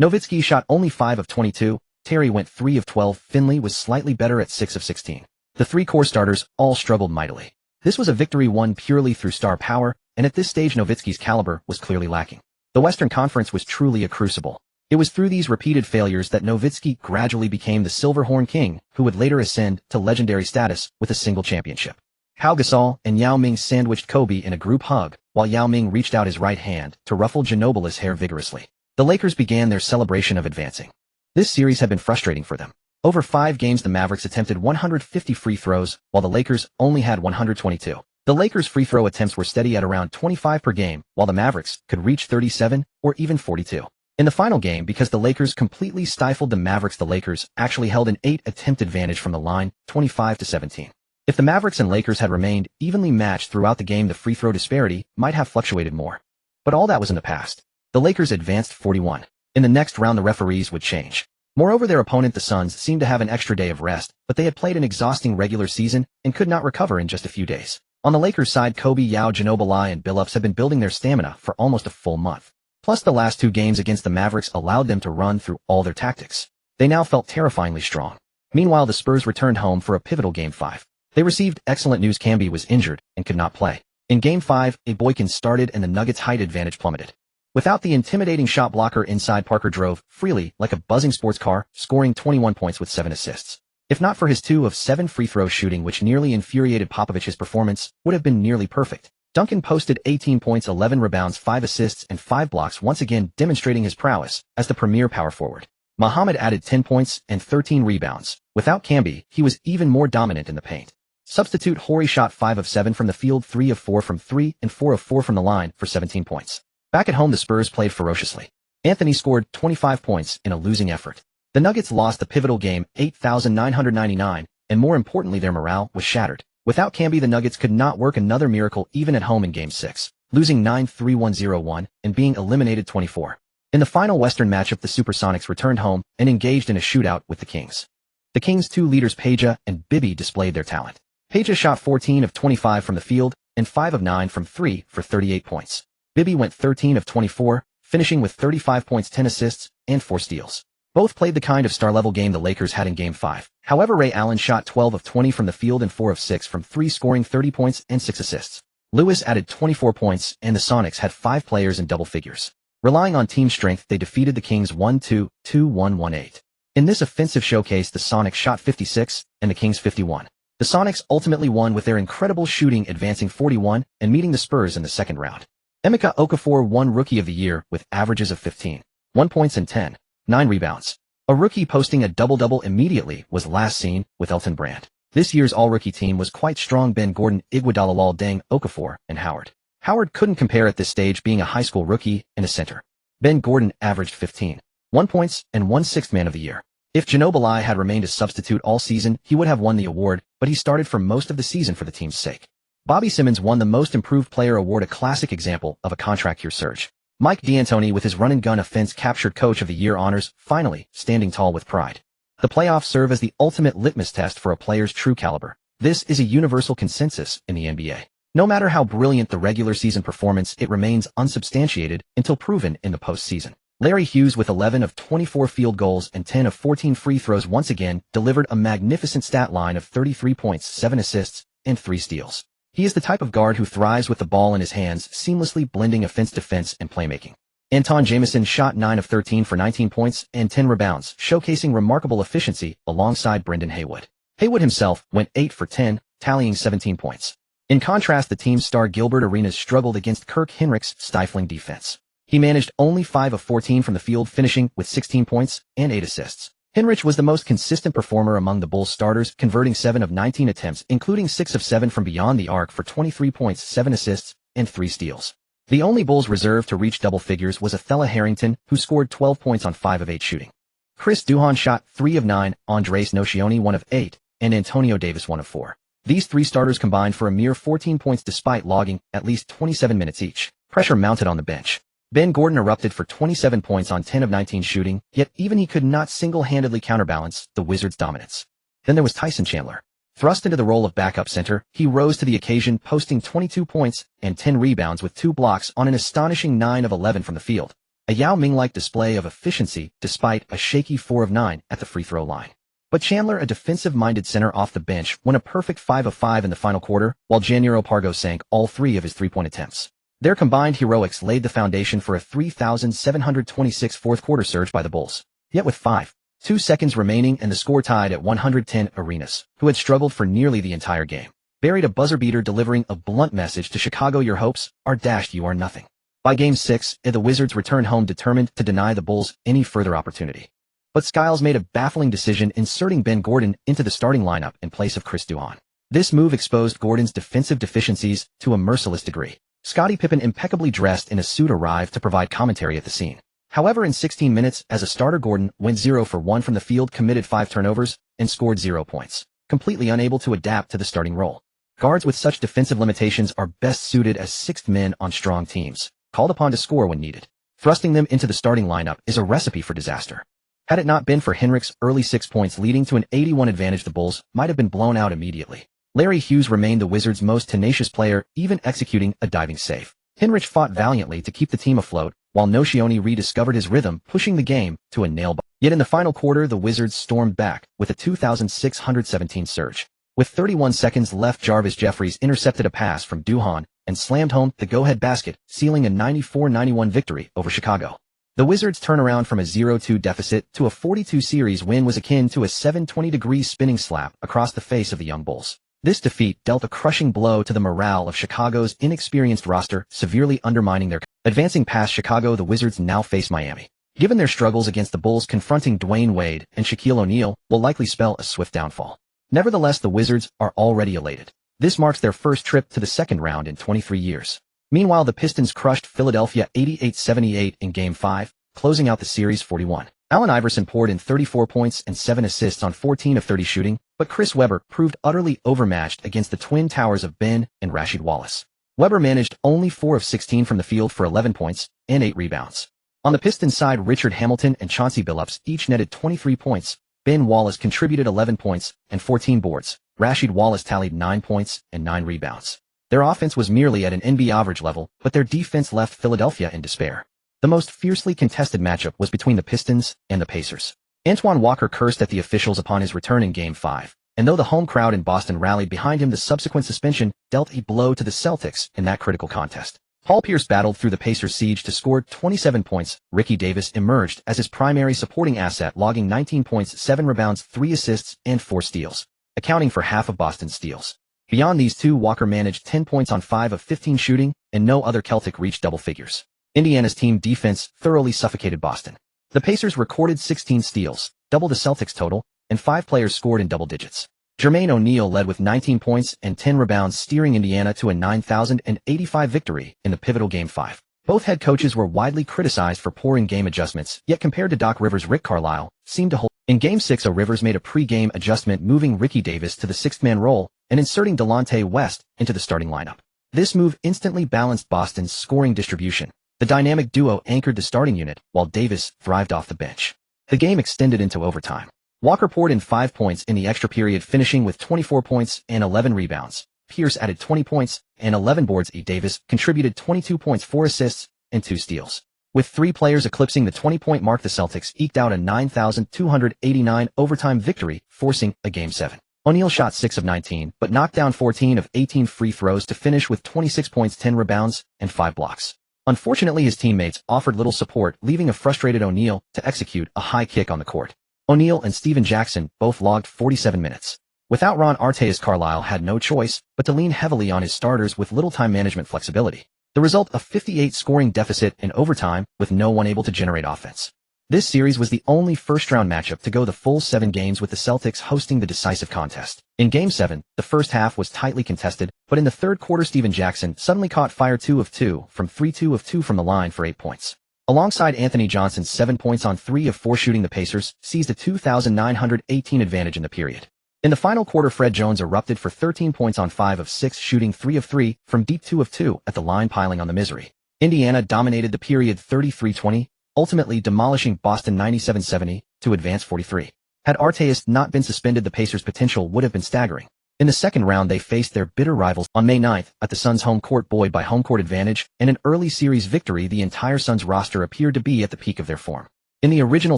Nowitzki shot only 5 of 22, Terry went 3 of 12, Finley was slightly better at 6 of 16. The three core starters all struggled mightily. This was a victory won purely through star power, and at this stage Nowitzki's caliber was clearly lacking. The Western Conference was truly a crucible. It was through these repeated failures that Nowitzki gradually became the Silverhorn King, who would later ascend to legendary status with a single championship. Pau Gasol and Yao Ming sandwiched Kobe in a group hug, while Yao Ming reached out his right hand to ruffle Ginobili's hair vigorously. The Lakers began their celebration of advancing. This series had been frustrating for them. Over 5 games the Mavericks attempted 150 free throws, while the Lakers only had 122. The Lakers' free throw attempts were steady at around 25 per game, while the Mavericks could reach 37 or even 42. In the final game, because the Lakers completely stifled the Mavericks, the Lakers actually held an 8-attempt advantage from the line, 25-17. If the Mavericks and Lakers had remained evenly matched throughout the game, the free throw disparity might have fluctuated more. But all that was in the past. The Lakers advanced 41. In the next round, the referees would change. Moreover, their opponent, the Suns, seemed to have an extra day of rest, but they had played an exhausting regular season and could not recover in just a few days. On the Lakers side, Kobe, Yao, Ginobili, and Billups had been building their stamina for almost a full month. Plus, the last 2 games against the Mavericks allowed them to run through all their tactics. They now felt terrifyingly strong. Meanwhile, the Spurs returned home for a pivotal Game 5. They received excellent news. Camby was injured and could not play. In Game 5, a Boykin started and the Nuggets' height advantage plummeted. Without the intimidating shot blocker inside, Parker drove freely like a buzzing sports car, scoring 21 points with 7 assists. If not for his 2 of 7 free throw shooting, which nearly infuriated Popovich, his performance would have been nearly perfect. Duncan posted 18 points, 11 rebounds, 5 assists, and 5 blocks, once again demonstrating his prowess as the premier power forward. Muhammad added 10 points and 13 rebounds. Without Camby, he was even more dominant in the paint. Substitute Horry shot 5 of 7 from the field, 3 of 4 from 3, and 4 of 4 from the line for 17 points. Back at home, the Spurs played ferociously. Anthony scored 25 points in a losing effort. The Nuggets lost the pivotal game 8,999, and more importantly, their morale was shattered. Without Camby, the Nuggets could not work another miracle even at home in Game 6, losing 9-3-1-0-1 and being eliminated 24. In the final Western matchup, the Supersonics returned home and engaged in a shootout with the Kings. The Kings' 2 leaders, Peja and Bibby, displayed their talent. Peja shot 14 of 25 from the field and 5 of 9 from 3 for 38 points. Bibby went 13 of 24, finishing with 35 points, 10 assists, and 4 steals. Both played the kind of star-level game the Lakers had in Game 5. However, Ray Allen shot 12 of 20 from the field and 4 of 6 from 3, scoring 30 points and 6 assists. Lewis added 24 points, and the Sonics had 5 players in double figures. Relying on team strength, they defeated the Kings 1-2-2-1-1-8. In this offensive showcase, the Sonics shot 56, and the Kings 51. The Sonics ultimately won with their incredible shooting, advancing 41 and meeting the Spurs in the second round. Emeka Okafor won Rookie of the Year with averages of 15, 1 points and 9 rebounds. A rookie posting a double-double immediately was last seen with Elton Brand. This year's all-rookie team was quite strong: Ben Gordon, Iguodala, Geng, Okafor, and Howard. Howard couldn't compare at this stage, being a high school rookie and a center. Ben Gordon averaged 15, 1 points and won 6th Man of the Year. If Ginobili had remained a substitute all season, he would have won the award, but he started for most of the season for the team's sake. Bobby Simmons won the Most Improved Player award, a classic example of a contract year surge. Mike D'Antoni, with his run-and-gun offense, captured Coach of the Year honors, finally standing tall with pride. The playoffs serve as the ultimate litmus test for a player's true caliber. This is a universal consensus in the NBA. No matter how brilliant the regular season performance, it remains unsubstantiated until proven in the postseason. Larry Hughes, with 11 of 24 field goals and 10 of 14 free throws, once again delivered a magnificent stat line of 33 points, 7 assists, and 3 steals. He is the type of guard who thrives with the ball in his hands, seamlessly blending offense, defense, and playmaking. Anton Jamison shot 9 of 13 for 19 points and 10 rebounds, showcasing remarkable efficiency alongside Brendan Haywood. Haywood himself went 8 for 10, tallying 17 points. In contrast, the team's star Gilbert Arenas struggled against Kirk Hinrich's stifling defense. He managed only 5 of 14 from the field, finishing with 16 points and 8 assists. Hinrich was the most consistent performer among the Bulls starters, converting 7 of 19 attempts, including 6 of 7 from beyond the arc for 23 points, 7 assists, and 3 steals. The only Bulls reserve to reach double figures was Othella Harrington, who scored 12 points on 5 of 8 shooting. Chris Duhon shot 3 of 9, Andres Nocioni 1 of 8, and Antonio Davis 1 of 4. These 3 starters combined for a mere 14 points despite logging at least 27 minutes each. Pressure mounted on the bench. Ben Gordon erupted for 27 points on 10 of 19 shooting, yet even he could not single-handedly counterbalance the Wizards' dominance. Then there was Tyson Chandler. Thrust into the role of backup center, he rose to the occasion, posting 22 points and 10 rebounds with 2 blocks on an astonishing 9 of 11 from the field. A Yao Ming-like display of efficiency despite a shaky 4 of 9 at the free throw line. But Chandler, a defensive-minded center off the bench, won a perfect 5 of 5 in the final quarter, while Janiero Pargo sank all 3 of his three-point attempts. Their combined heroics laid the foundation for a 3,726 fourth-quarter surge by the Bulls. Yet with 5.2 seconds remaining and the score tied at 110, Arenas, who had struggled for nearly the entire game, buried a buzzer-beater, delivering a blunt message to Chicago: your hopes are dashed, you are nothing. By Game 6, the Wizards returned home determined to deny the Bulls any further opportunity. But Skiles made a baffling decision, inserting Ben Gordon into the starting lineup in place of Chris Duhon. This move exposed Gordon's defensive deficiencies to a merciless degree. Scottie Pippen, impeccably dressed in a suit, arrived to provide commentary at the scene. However, in 16 minutes as a starter, Gordon went 0 for 1 from the field, committed 5 turnovers, and scored 0 points, completely unable to adapt to the starting role. Guards with such defensive limitations are best suited as sixth men on strong teams, called upon to score when needed. Thrusting them into the starting lineup is a recipe for disaster. Had it not been for Hinrich's early 6 points leading to an 81 advantage, the Bulls might have been blown out immediately. Larry Hughes remained the Wizards' most tenacious player, even executing a diving save. Hinrich fought valiantly to keep the team afloat, while Nocioni rediscovered his rhythm, pushing the game to a nail-biter. Yet in the final quarter, the Wizards stormed back with a 2,617 surge. With 31 seconds left, Jarvis Jeffries intercepted a pass from Duhon and slammed home the go-ahead basket, sealing a 94-91 victory over Chicago. The Wizards' turnaround from a 0-2 deficit to a 42-series win was akin to a 720-degree spinning slap across the face of the young Bulls. This defeat dealt a crushing blow to the morale of Chicago's inexperienced roster, severely undermining their. Advancing past Chicago, the Wizards now face Miami. Given their struggles against the Bulls, confronting Dwayne Wade and Shaquille O'Neal will likely spell a swift downfall. Nevertheless, the Wizards are already elated. This marks their first trip to the second round in 23 years. Meanwhile, the Pistons crushed Philadelphia 88-78 in Game 5, closing out the series 41. Allen Iverson poured in 34 points and 7 assists on 14 of 30 shooting, but Chris Webber proved utterly overmatched against the twin towers of Ben and Rasheed Wallace. Webber managed only 4 of 16 from the field for 11 points and 8 rebounds. On the Pistons side, Richard Hamilton and Chauncey Billups each netted 23 points. Ben Wallace contributed 11 points and 14 boards. Rasheed Wallace tallied 9 points and 9 rebounds. Their offense was merely at an NBA average level, but their defense left Philadelphia in despair. The most fiercely contested matchup was between the Pistons and the Pacers. Antoine Walker cursed at the officials upon his return in Game 5, and though the home crowd in Boston rallied behind him, the subsequent suspension dealt a blow to the Celtics in that critical contest. Paul Pierce battled through the Pacers' siege to score 27 points. Ricky Davis emerged as his primary supporting asset, logging 19 points, 7 rebounds, 3 assists, and 4 steals, accounting for half of Boston's steals. Beyond these two, Walker managed 10 points on 5 of 15 shooting, and no other Celtic reached double figures. Indiana's team defense thoroughly suffocated Boston. The Pacers recorded 16 steals, double the Celtics' total, and 5 players scored in double digits. Jermaine O'Neal led with 19 points and 10 rebounds, steering Indiana to a 9,085 victory in the pivotal Game 5. Both head coaches were widely criticized for poor in-game adjustments, yet compared to Doc Rivers, Rick Carlisle seemed to hold. In Game 6, Rivers made a pre-game adjustment, moving Ricky Davis to the sixth-man role and inserting Delonte West into the starting lineup. This move instantly balanced Boston's scoring distribution. The dynamic duo anchored the starting unit, while Davis thrived off the bench. The game extended into overtime. Walker poured in 5 points in the extra period, finishing with 24 points and 11 rebounds. Pierce added 20 points and 11 boards. Davis contributed 22 points, 4 assists, and 2 steals. With 3 players eclipsing the 20-point mark, the Celtics eked out a 9,289 overtime victory, forcing a Game 7. O'Neal shot 6 of 19, but knocked down 14 of 18 free throws to finish with 26 points, 10 rebounds, and 5 blocks. Unfortunately, his teammates offered little support, leaving a frustrated O'Neal to execute a high kick on the court. O'Neal and Steven Jackson both logged 47 minutes. Without Ron Artest, Carlisle had no choice but to lean heavily on his starters with little time management flexibility. The result, a 58 scoring deficit in overtime with no one able to generate offense. This series was the only first-round matchup to go the full 7 games, with the Celtics hosting the decisive contest. In Game 7, the first half was tightly contested, but in the third quarter Stephen Jackson suddenly caught fire 2 of 2 from 3-2 of 2 from the line for 8 points. Alongside Anthony Johnson's 7 points on 3 of 4 shooting, the Pacers seized a 2,918 advantage in the period. In the final quarter, Fred Jones erupted for 13 points on 5 of 6 shooting, 3 of 3 from deep, 2 of 2 at the line, piling on the misery. Indiana dominated the period 33-20, ultimately demolishing Boston 97-70 to advance 43. Had Artest not been suspended, the Pacers' potential would have been staggering. In the second round, they faced their bitter rivals on May 9th at the Suns' home court, buoyed by home court advantage and an early series victory. The entire Suns roster appeared to be at the peak of their form. In the original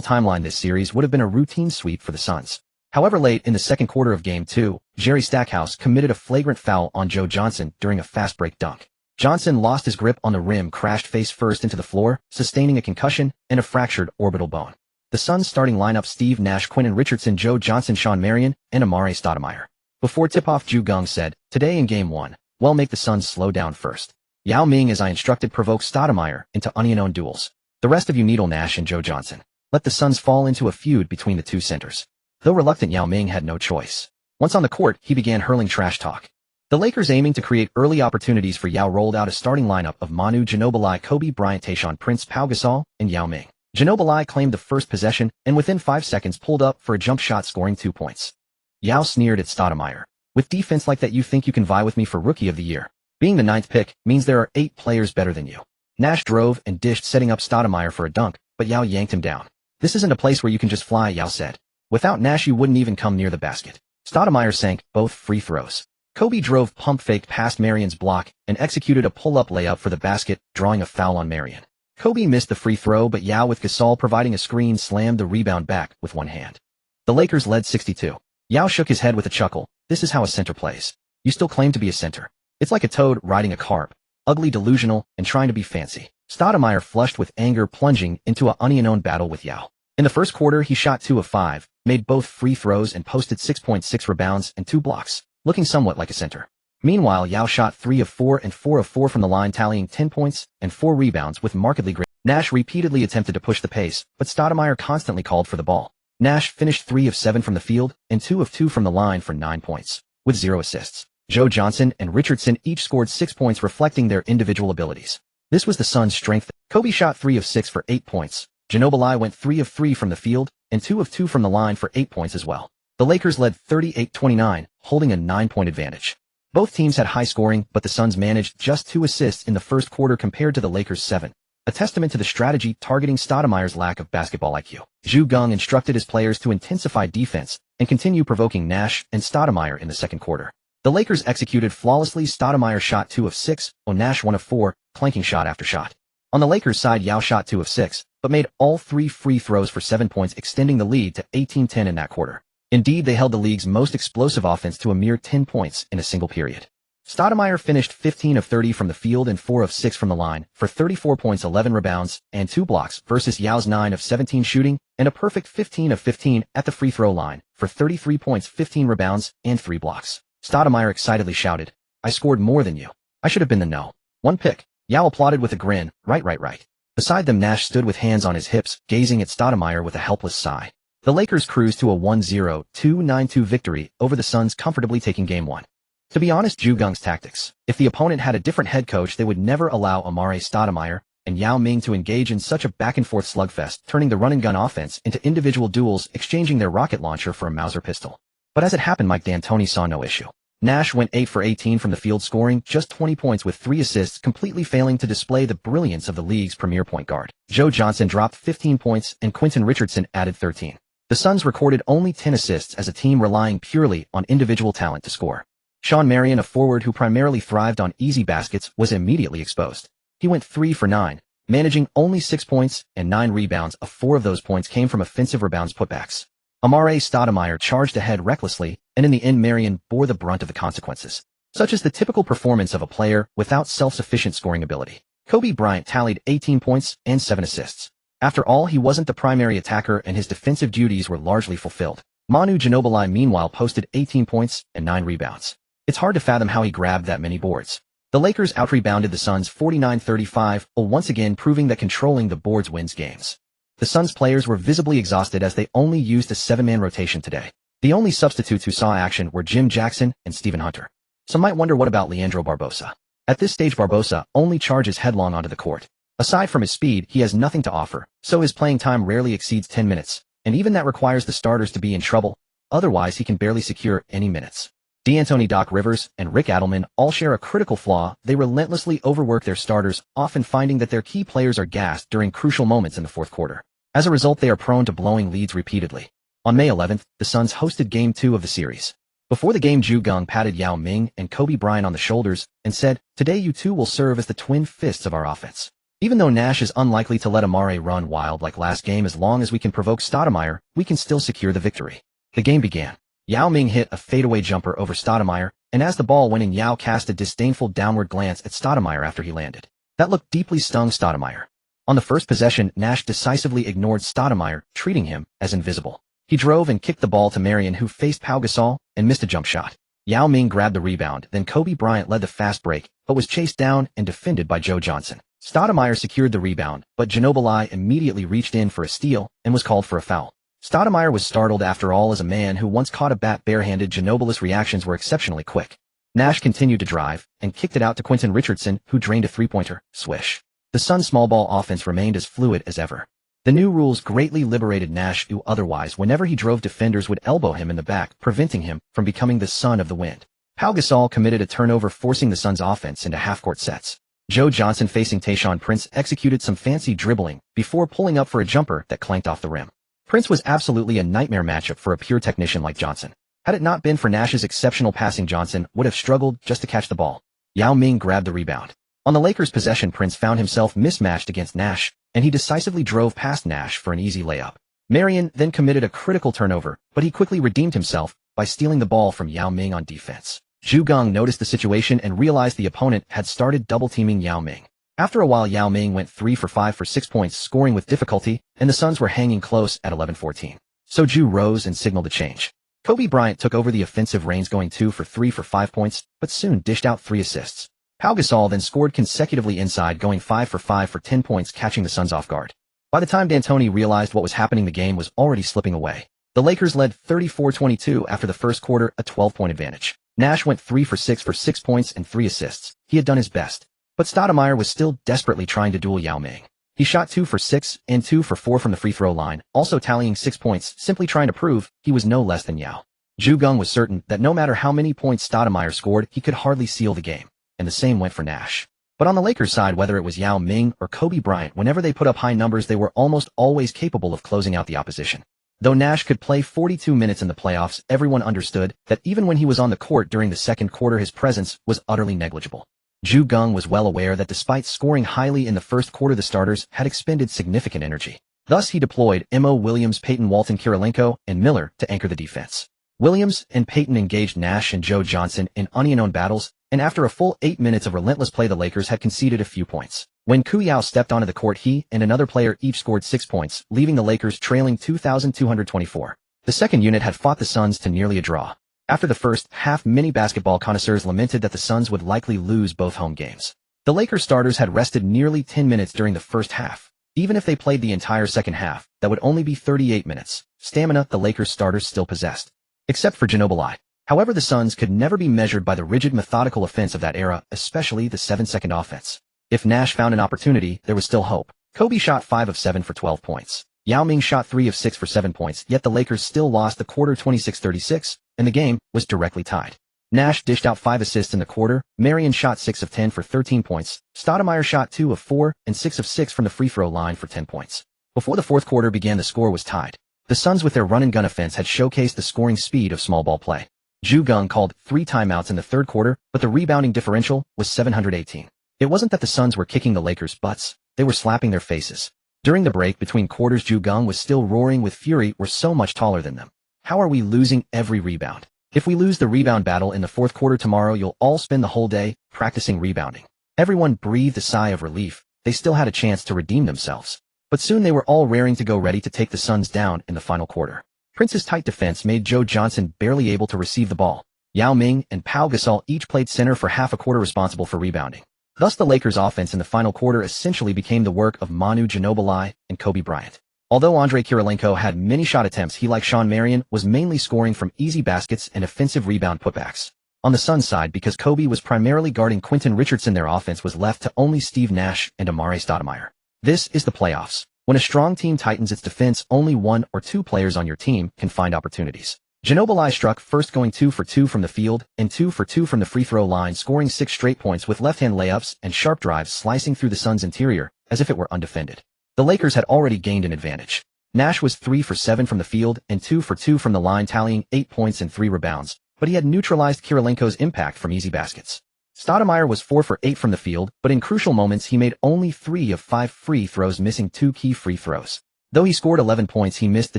timeline, this series would have been a routine sweep for the Suns. However, late in the second quarter of Game 2, Jerry Stackhouse committed a flagrant foul on Joe Johnson during a fast break dunk. Johnson lost his grip on the rim, crashed face first into the floor, sustaining a concussion and a fractured orbital bone. The Suns' starting lineup: Steve Nash, Quentin Richardson, Joe Johnson, Shawn Marion, and Amare Stoudemire. Before tip-off, Geng said, "Today in Game 1, well, make the Suns slow down first. Yao Ming, as I instructed, provoked Stoudemire into unknown duels. The rest of you needle Nash and Joe Johnson. Let the Suns fall into a feud between the two centers." Though reluctant, Yao Ming had no choice. Once on the court, he began hurling trash talk. The Lakers, aiming to create early opportunities for Yao, rolled out a starting lineup of Manu Ginobili, Kobe Bryant, Tayshaun Prince, Pau Gasol, and Yao Ming. Ginobili claimed the first possession and within 5 seconds pulled up for a jump shot, scoring 2 points. Yao sneered at Stoudemire. "With defense like that, you think you can vie with me for Rookie of the Year? Being the 9th pick means there are 8 players better than you." Nash drove and dished, setting up Stoudemire for a dunk, but Yao yanked him down. "This isn't a place where you can just fly," Yao said. "Without Nash, you wouldn't even come near the basket." Stoudemire sank both free throws. Kobe drove, pump faked past Marion's block, and executed a pull-up layup for the basket, drawing a foul on Marion. Kobe missed the free throw, but Yao, with Gasol providing a screen, slammed the rebound back with one hand. The Lakers led 62. Yao shook his head with a chuckle. "This is how a center plays. You still claim to be a center. It's like a toad riding a carp. Ugly, delusional, and trying to be fancy." Stoudemire flushed with anger, plunging into a unknown battle with Yao. In the first quarter, he shot 2 of 5, made both free throws, and posted 6.6 rebounds and 2 blocks, looking somewhat like a center. Meanwhile, Yao shot 3 of 4 and 4 of 4 from the line, tallying 10 points and 4 rebounds with markedly great. Nash repeatedly attempted to push the pace, but Stoudemire constantly called for the ball. Nash finished 3 of 7 from the field and 2 of 2 from the line for 9 points, with 0 assists. Joe Johnson and Richardson each scored 6 points, reflecting their individual abilities. This was the Suns' strength. Kobe shot 3 of 6 for 8 points. Ginobili went 3 of 3 from the field and 2 of 2 from the line for 8 points as well. The Lakers led 38-29, holding a 9-point advantage. Both teams had high scoring, but the Suns managed just 2 assists in the first quarter compared to the Lakers' 7. A testament to the strategy targeting Stoudemire's lack of basketball IQ. Geng instructed his players to intensify defense and continue provoking Nash and Stoudemire in the second quarter. The Lakers executed flawlessly. Stoudemire shot 2 of 6, while Nash 1 of 4, clanking shot after shot. On the Lakers' side, Yao shot 2 of 6, but made all 3 free throws for 7 points, extending the lead to 18-10 in that quarter. Indeed, they held the league's most explosive offense to a mere 10 points in a single period. Stoudemire finished 15 of 30 from the field and 4 of 6 from the line for 34 points, 11 rebounds, and 2 blocks versus Yao's 9 of 17 shooting and a perfect 15 of 15 at the free throw line for 33 points, 15 rebounds, and 3 blocks. Stoudemire excitedly shouted, "I scored more than you. I should have been the no. 1 pick." Yao applauded with a grin. Right. Beside them, Nash stood with hands on his hips, gazing at Stoudemire with a helpless sigh. The Lakers cruised to a 1-0-2-9-2 victory over the Suns, comfortably taking Game 1. To be honest, Geng's tactics. If the opponent had a different head coach, they would never allow Amare Stoudemire and Yao Ming to engage in such a back-and-forth slugfest, turning the run-and-gun offense into individual duels, exchanging their rocket launcher for a Mauser pistol. But as it happened, Mike D'Antoni saw no issue. Nash went 8 for 18 from the field, scoring just 20 points with 3 assists, completely failing to display the brilliance of the league's premier point guard. Joe Johnson dropped 15 points and Quentin Richardson added 13. The Suns recorded only 10 assists as a team relying purely on individual talent to score. Shawn Marion, a forward who primarily thrived on easy baskets, was immediately exposed. He went 3 for 9, managing only 6 points and 9 rebounds. 4 of those points came from offensive rebounds, putbacks. Amare Stoudemire charged ahead recklessly, and in the end Marion bore the brunt of the consequences, such as the typical performance of a player without self-sufficient scoring ability. Kobe Bryant tallied 18 points and 7 assists. After all, he wasn't the primary attacker and his defensive duties were largely fulfilled. Manu Ginobili meanwhile posted 18 points and 9 rebounds. It's hard to fathom how he grabbed that many boards. The Lakers out-rebounded the Suns 49-35, once again proving that controlling the boards wins games. The Suns players were visibly exhausted as they only used a 7-man rotation today. The only substitutes who saw action were Jim Jackson and Stephen Hunter. Some might wonder what about Leandro Barbosa. At this stage Barbosa only charges headlong onto the court. Aside from his speed, he has nothing to offer, so his playing time rarely exceeds 10 minutes, and even that requires the starters to be in trouble, otherwise he can barely secure any minutes. D'Antoni Doc Rivers and Rick Adelman all share a critical flaw: they relentlessly overwork their starters, often finding that their key players are gassed during crucial moments in the fourth quarter. As a result, they are prone to blowing leads repeatedly. On May 11th, the Suns hosted Game 2 of the series. Before the game, Geng patted Yao Ming and Kobe Bryant on the shoulders and said, "Today you two will serve as the twin fists of our offense." Even though Nash is unlikely to let Amare run wild like last game, as long as we can provoke Stoudemire, we can still secure the victory. The game began. Yao Ming hit a fadeaway jumper over Stoudemire, and as the ball went in, Yao cast a disdainful downward glance at Stoudemire after he landed. That look deeply stung Stoudemire. On the first possession, Nash decisively ignored Stoudemire, treating him as invisible. He drove and kicked the ball to Marion, who faced Pau Gasol and missed a jump shot. Yao Ming grabbed the rebound, then Kobe Bryant led the fast break, but was chased down and defended by Joe Johnson. Stoudemire secured the rebound, but Ginobili immediately reached in for a steal and was called for a foul. Stoudemire was startled after all. As a man who once caught a bat barehanded, Ginobili's reactions were exceptionally quick. Nash continued to drive and kicked it out to Quentin Richardson, who drained a three-pointer. Swish. The Suns' small ball offense remained as fluid as ever. The new rules greatly liberated Nash, who otherwise, whenever he drove, defenders would elbow him in the back, preventing him from becoming the son of the wind. Pau Gasol committed a turnover, forcing the Suns' offense into half-court sets. Joe Johnson, facing Tayshaun Prince, executed some fancy dribbling before pulling up for a jumper that clanked off the rim. Prince was absolutely a nightmare matchup for a pure technician like Johnson. Had it not been for Nash's exceptional passing, Johnson would have struggled just to catch the ball. Yao Ming grabbed the rebound. On the Lakers' possession, Prince found himself mismatched against Nash, and he decisively drove past Nash for an easy layup. Marion then committed a critical turnover, but he quickly redeemed himself by stealing the ball from Yao Ming on defense. Geng noticed the situation and realized the opponent had started double-teaming Yao Ming. After a while, Yao Ming went 3 for 5 for 6 points, scoring with difficulty, and the Suns were hanging close at 11-14. So Ju rose and signaled a change. Kobe Bryant took over the offensive reins, going 2 for 3 for 5 points, but soon dished out 3 assists. Pau Gasol then scored consecutively inside, going 5 for 5 for 10 points, catching the Suns off guard. By the time D'Antoni realized what was happening, the game was already slipping away. The Lakers led 34-22 after the first quarter, a 12-point advantage. Nash went 3 for 6 for 6 points and 3 assists. He had done his best. But Stoudemire was still desperately trying to duel Yao Ming. He shot 2 for 6 and 2 for 4 from the free throw line, also tallying 6 points, simply trying to prove he was no less than Yao. Geng was certain that no matter how many points Stoudemire scored, he could hardly seal the game. And the same went for Nash. But on the Lakers side, whether it was Yao Ming or Kobe Bryant, whenever they put up high numbers, they were almost always capable of closing out the opposition. Though Nash could play 42 minutes in the playoffs, everyone understood that even when he was on the court during the second quarter, his presence was utterly negligible. Geng was well aware that despite scoring highly in the first quarter, the starters had expended significant energy. Thus, he deployed Mo Williams, Peyton Walton, Kirilenko, and Miller to anchor the defense. Williams and Peyton engaged Nash and Joe Johnson in unknown battles, and after a full 8 minutes of relentless play, the Lakers had conceded a few points. When Kuyao stepped onto the court, he and another player each scored 6 points, leaving the Lakers trailing 2,224. The second unit had fought the Suns to nearly a draw. After the first half, many basketball connoisseurs lamented that the Suns would likely lose both home games. The Lakers starters had rested nearly 10 minutes during the first half. Even if they played the entire second half, that would only be 38 minutes. Stamina the Lakers starters still possessed. Except for Ginobili. However, the Suns could never be measured by the rigid, methodical offense of that era, especially the 7-second offense. If Nash found an opportunity, there was still hope. Kobe shot 5 of 7 for 12 points. Yao Ming shot 3 of 6 for 7 points, yet the Lakers still lost the quarter 26-36, and the game was directly tied. Nash dished out 5 assists in the quarter. Marion shot 6 of 10 for 13 points. Stoudemire shot 2 of 4 and 6 of 6 from the free throw line for 10 points. Before the fourth quarter began, the score was tied. The Suns, with their run-and-gun offense, had showcased the scoring speed of small ball play. Geng called 3 timeouts in the third quarter, but the rebounding differential was 718. It wasn't that the Suns were kicking the Lakers' butts, they were slapping their faces. During the break between quarters, Geng was still roaring with fury. We're so much taller than them. How are we losing every rebound? If we lose the rebound battle in the fourth quarter tomorrow, you'll all spend the whole day practicing rebounding. Everyone breathed a sigh of relief. They still had a chance to redeem themselves. But soon they were all raring to go, ready to take the Suns down in the final quarter. Prince's tight defense made Joe Johnson barely able to receive the ball. Yao Ming and Pau Gasol each played center for half a quarter, responsible for rebounding. Thus the Lakers' offense in the final quarter essentially became the work of Manu Ginobili and Kobe Bryant. Although Andrei Kirilenko had many shot attempts, he, like Sean Marion, was mainly scoring from easy baskets and offensive rebound putbacks. On the Suns' side, because Kobe was primarily guarding Quentin Richardson, their offense was left to only Steve Nash and Amare Stoudemire. This is the playoffs. When a strong team tightens its defense, only one or two players on your team can find opportunities. Ginobili struck first, going 2 for 2 from the field and 2 for 2 from the free throw line, scoring 6 straight points with left-hand layups and sharp drives slicing through the Suns' interior as if it were undefended. The Lakers had already gained an advantage. Nash was 3 for 7 from the field and 2 for 2 from the line, tallying 8 points and 3 rebounds, but he had neutralized Kirilenko's impact from easy baskets. Stoudemire was 4 for 8 from the field, but in crucial moments he made only 3 of 5 free throws, missing 2 key free throws. Though he scored 11 points, he missed the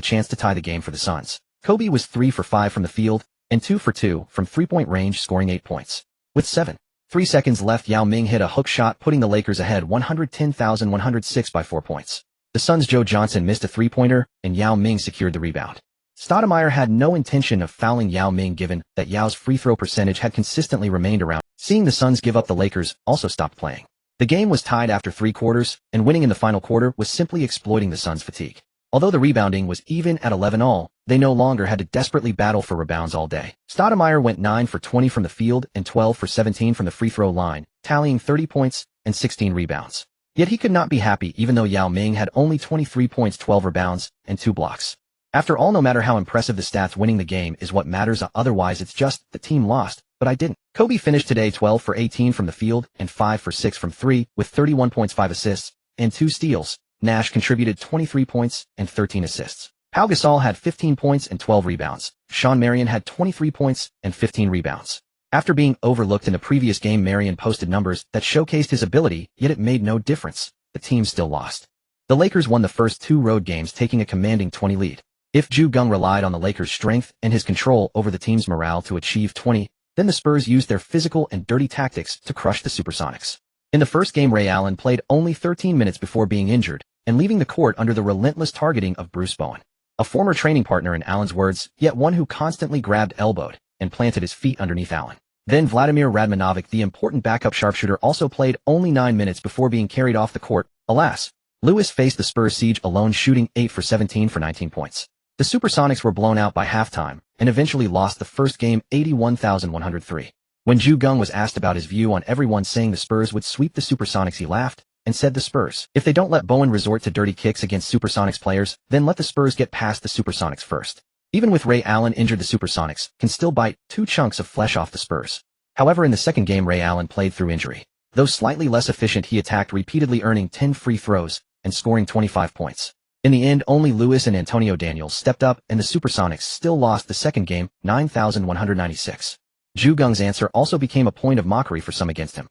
chance to tie the game for the Suns. Kobe was 3 for 5 from the field and 2 for 2 from three-point range, scoring 8 points. With 7.3 seconds left, Yao Ming hit a hook shot, putting the Lakers ahead 110,106 by 4 points. The Suns' Joe Johnson missed a three-pointer, and Yao Ming secured the rebound. Stoudemire had no intention of fouling Yao Ming, given that Yao's free throw percentage had consistently remained around. Seeing the Suns give up, the Lakers also stopped playing. The game was tied after 3 quarters, and winning in the final quarter was simply exploiting the Suns' fatigue. Although the rebounding was even at 11-all, they no longer had to desperately battle for rebounds all day. Stoudemire went 9 for 20 from the field and 12 for 17 from the free throw line, tallying 30 points and 16 rebounds. Yet he could not be happy, even though Yao Ming had only 23 points, 12 rebounds, and 2 blocks. After all, no matter how impressive the stats, winning the game is what matters. Otherwise, it's just the team lost, but I didn't. Kobe finished today 12 for 18 from the field and 5 for 6 from 3, with 31 points, 5 assists, and 2 steals. Nash contributed 23 points and 13 assists. Pau Gasol had 15 points and 12 rebounds. Sean Marion had 23 points and 15 rebounds. After being overlooked in the previous game, Marion posted numbers that showcased his ability, yet it made no difference. The team still lost. The Lakers won the first 2 road games, taking a commanding 20 lead. If Geng relied on the Lakers' strength and his control over the team's morale to achieve 20, then the Spurs used their physical and dirty tactics to crush the Supersonics. In the first game, Ray Allen played only 13 minutes before being injured and leaving the court under the relentless targeting of Bruce Bowen, a former training partner in Allen's words, yet one who constantly grabbed, elbowed, and planted his feet underneath Allen. Then Vladimir Radmanovic, the important backup sharpshooter, also played only 9 minutes before being carried off the court. Alas, Lewis faced the Spurs siege alone, shooting 8 for 17 for 19 points. The Supersonics were blown out by halftime and eventually lost the first game 81,103. When Geng was asked about his view on everyone saying the Spurs would sweep the Supersonics, he laughed and said, "The Spurs, if they don't let Bowen resort to dirty kicks against Supersonics players, then let the Spurs get past the Supersonics first." Even with Ray Allen injured, the Supersonics can still bite 2 chunks of flesh off the Spurs. However, in the second game, Ray Allen played through injury. Though slightly less efficient, he attacked repeatedly, earning 10 free throws and scoring 25 points. In the end, only Lewis and Antonio Daniels stepped up, and the Supersonics still lost the second game 9,196. Geng's answer also became a point of mockery for some against him.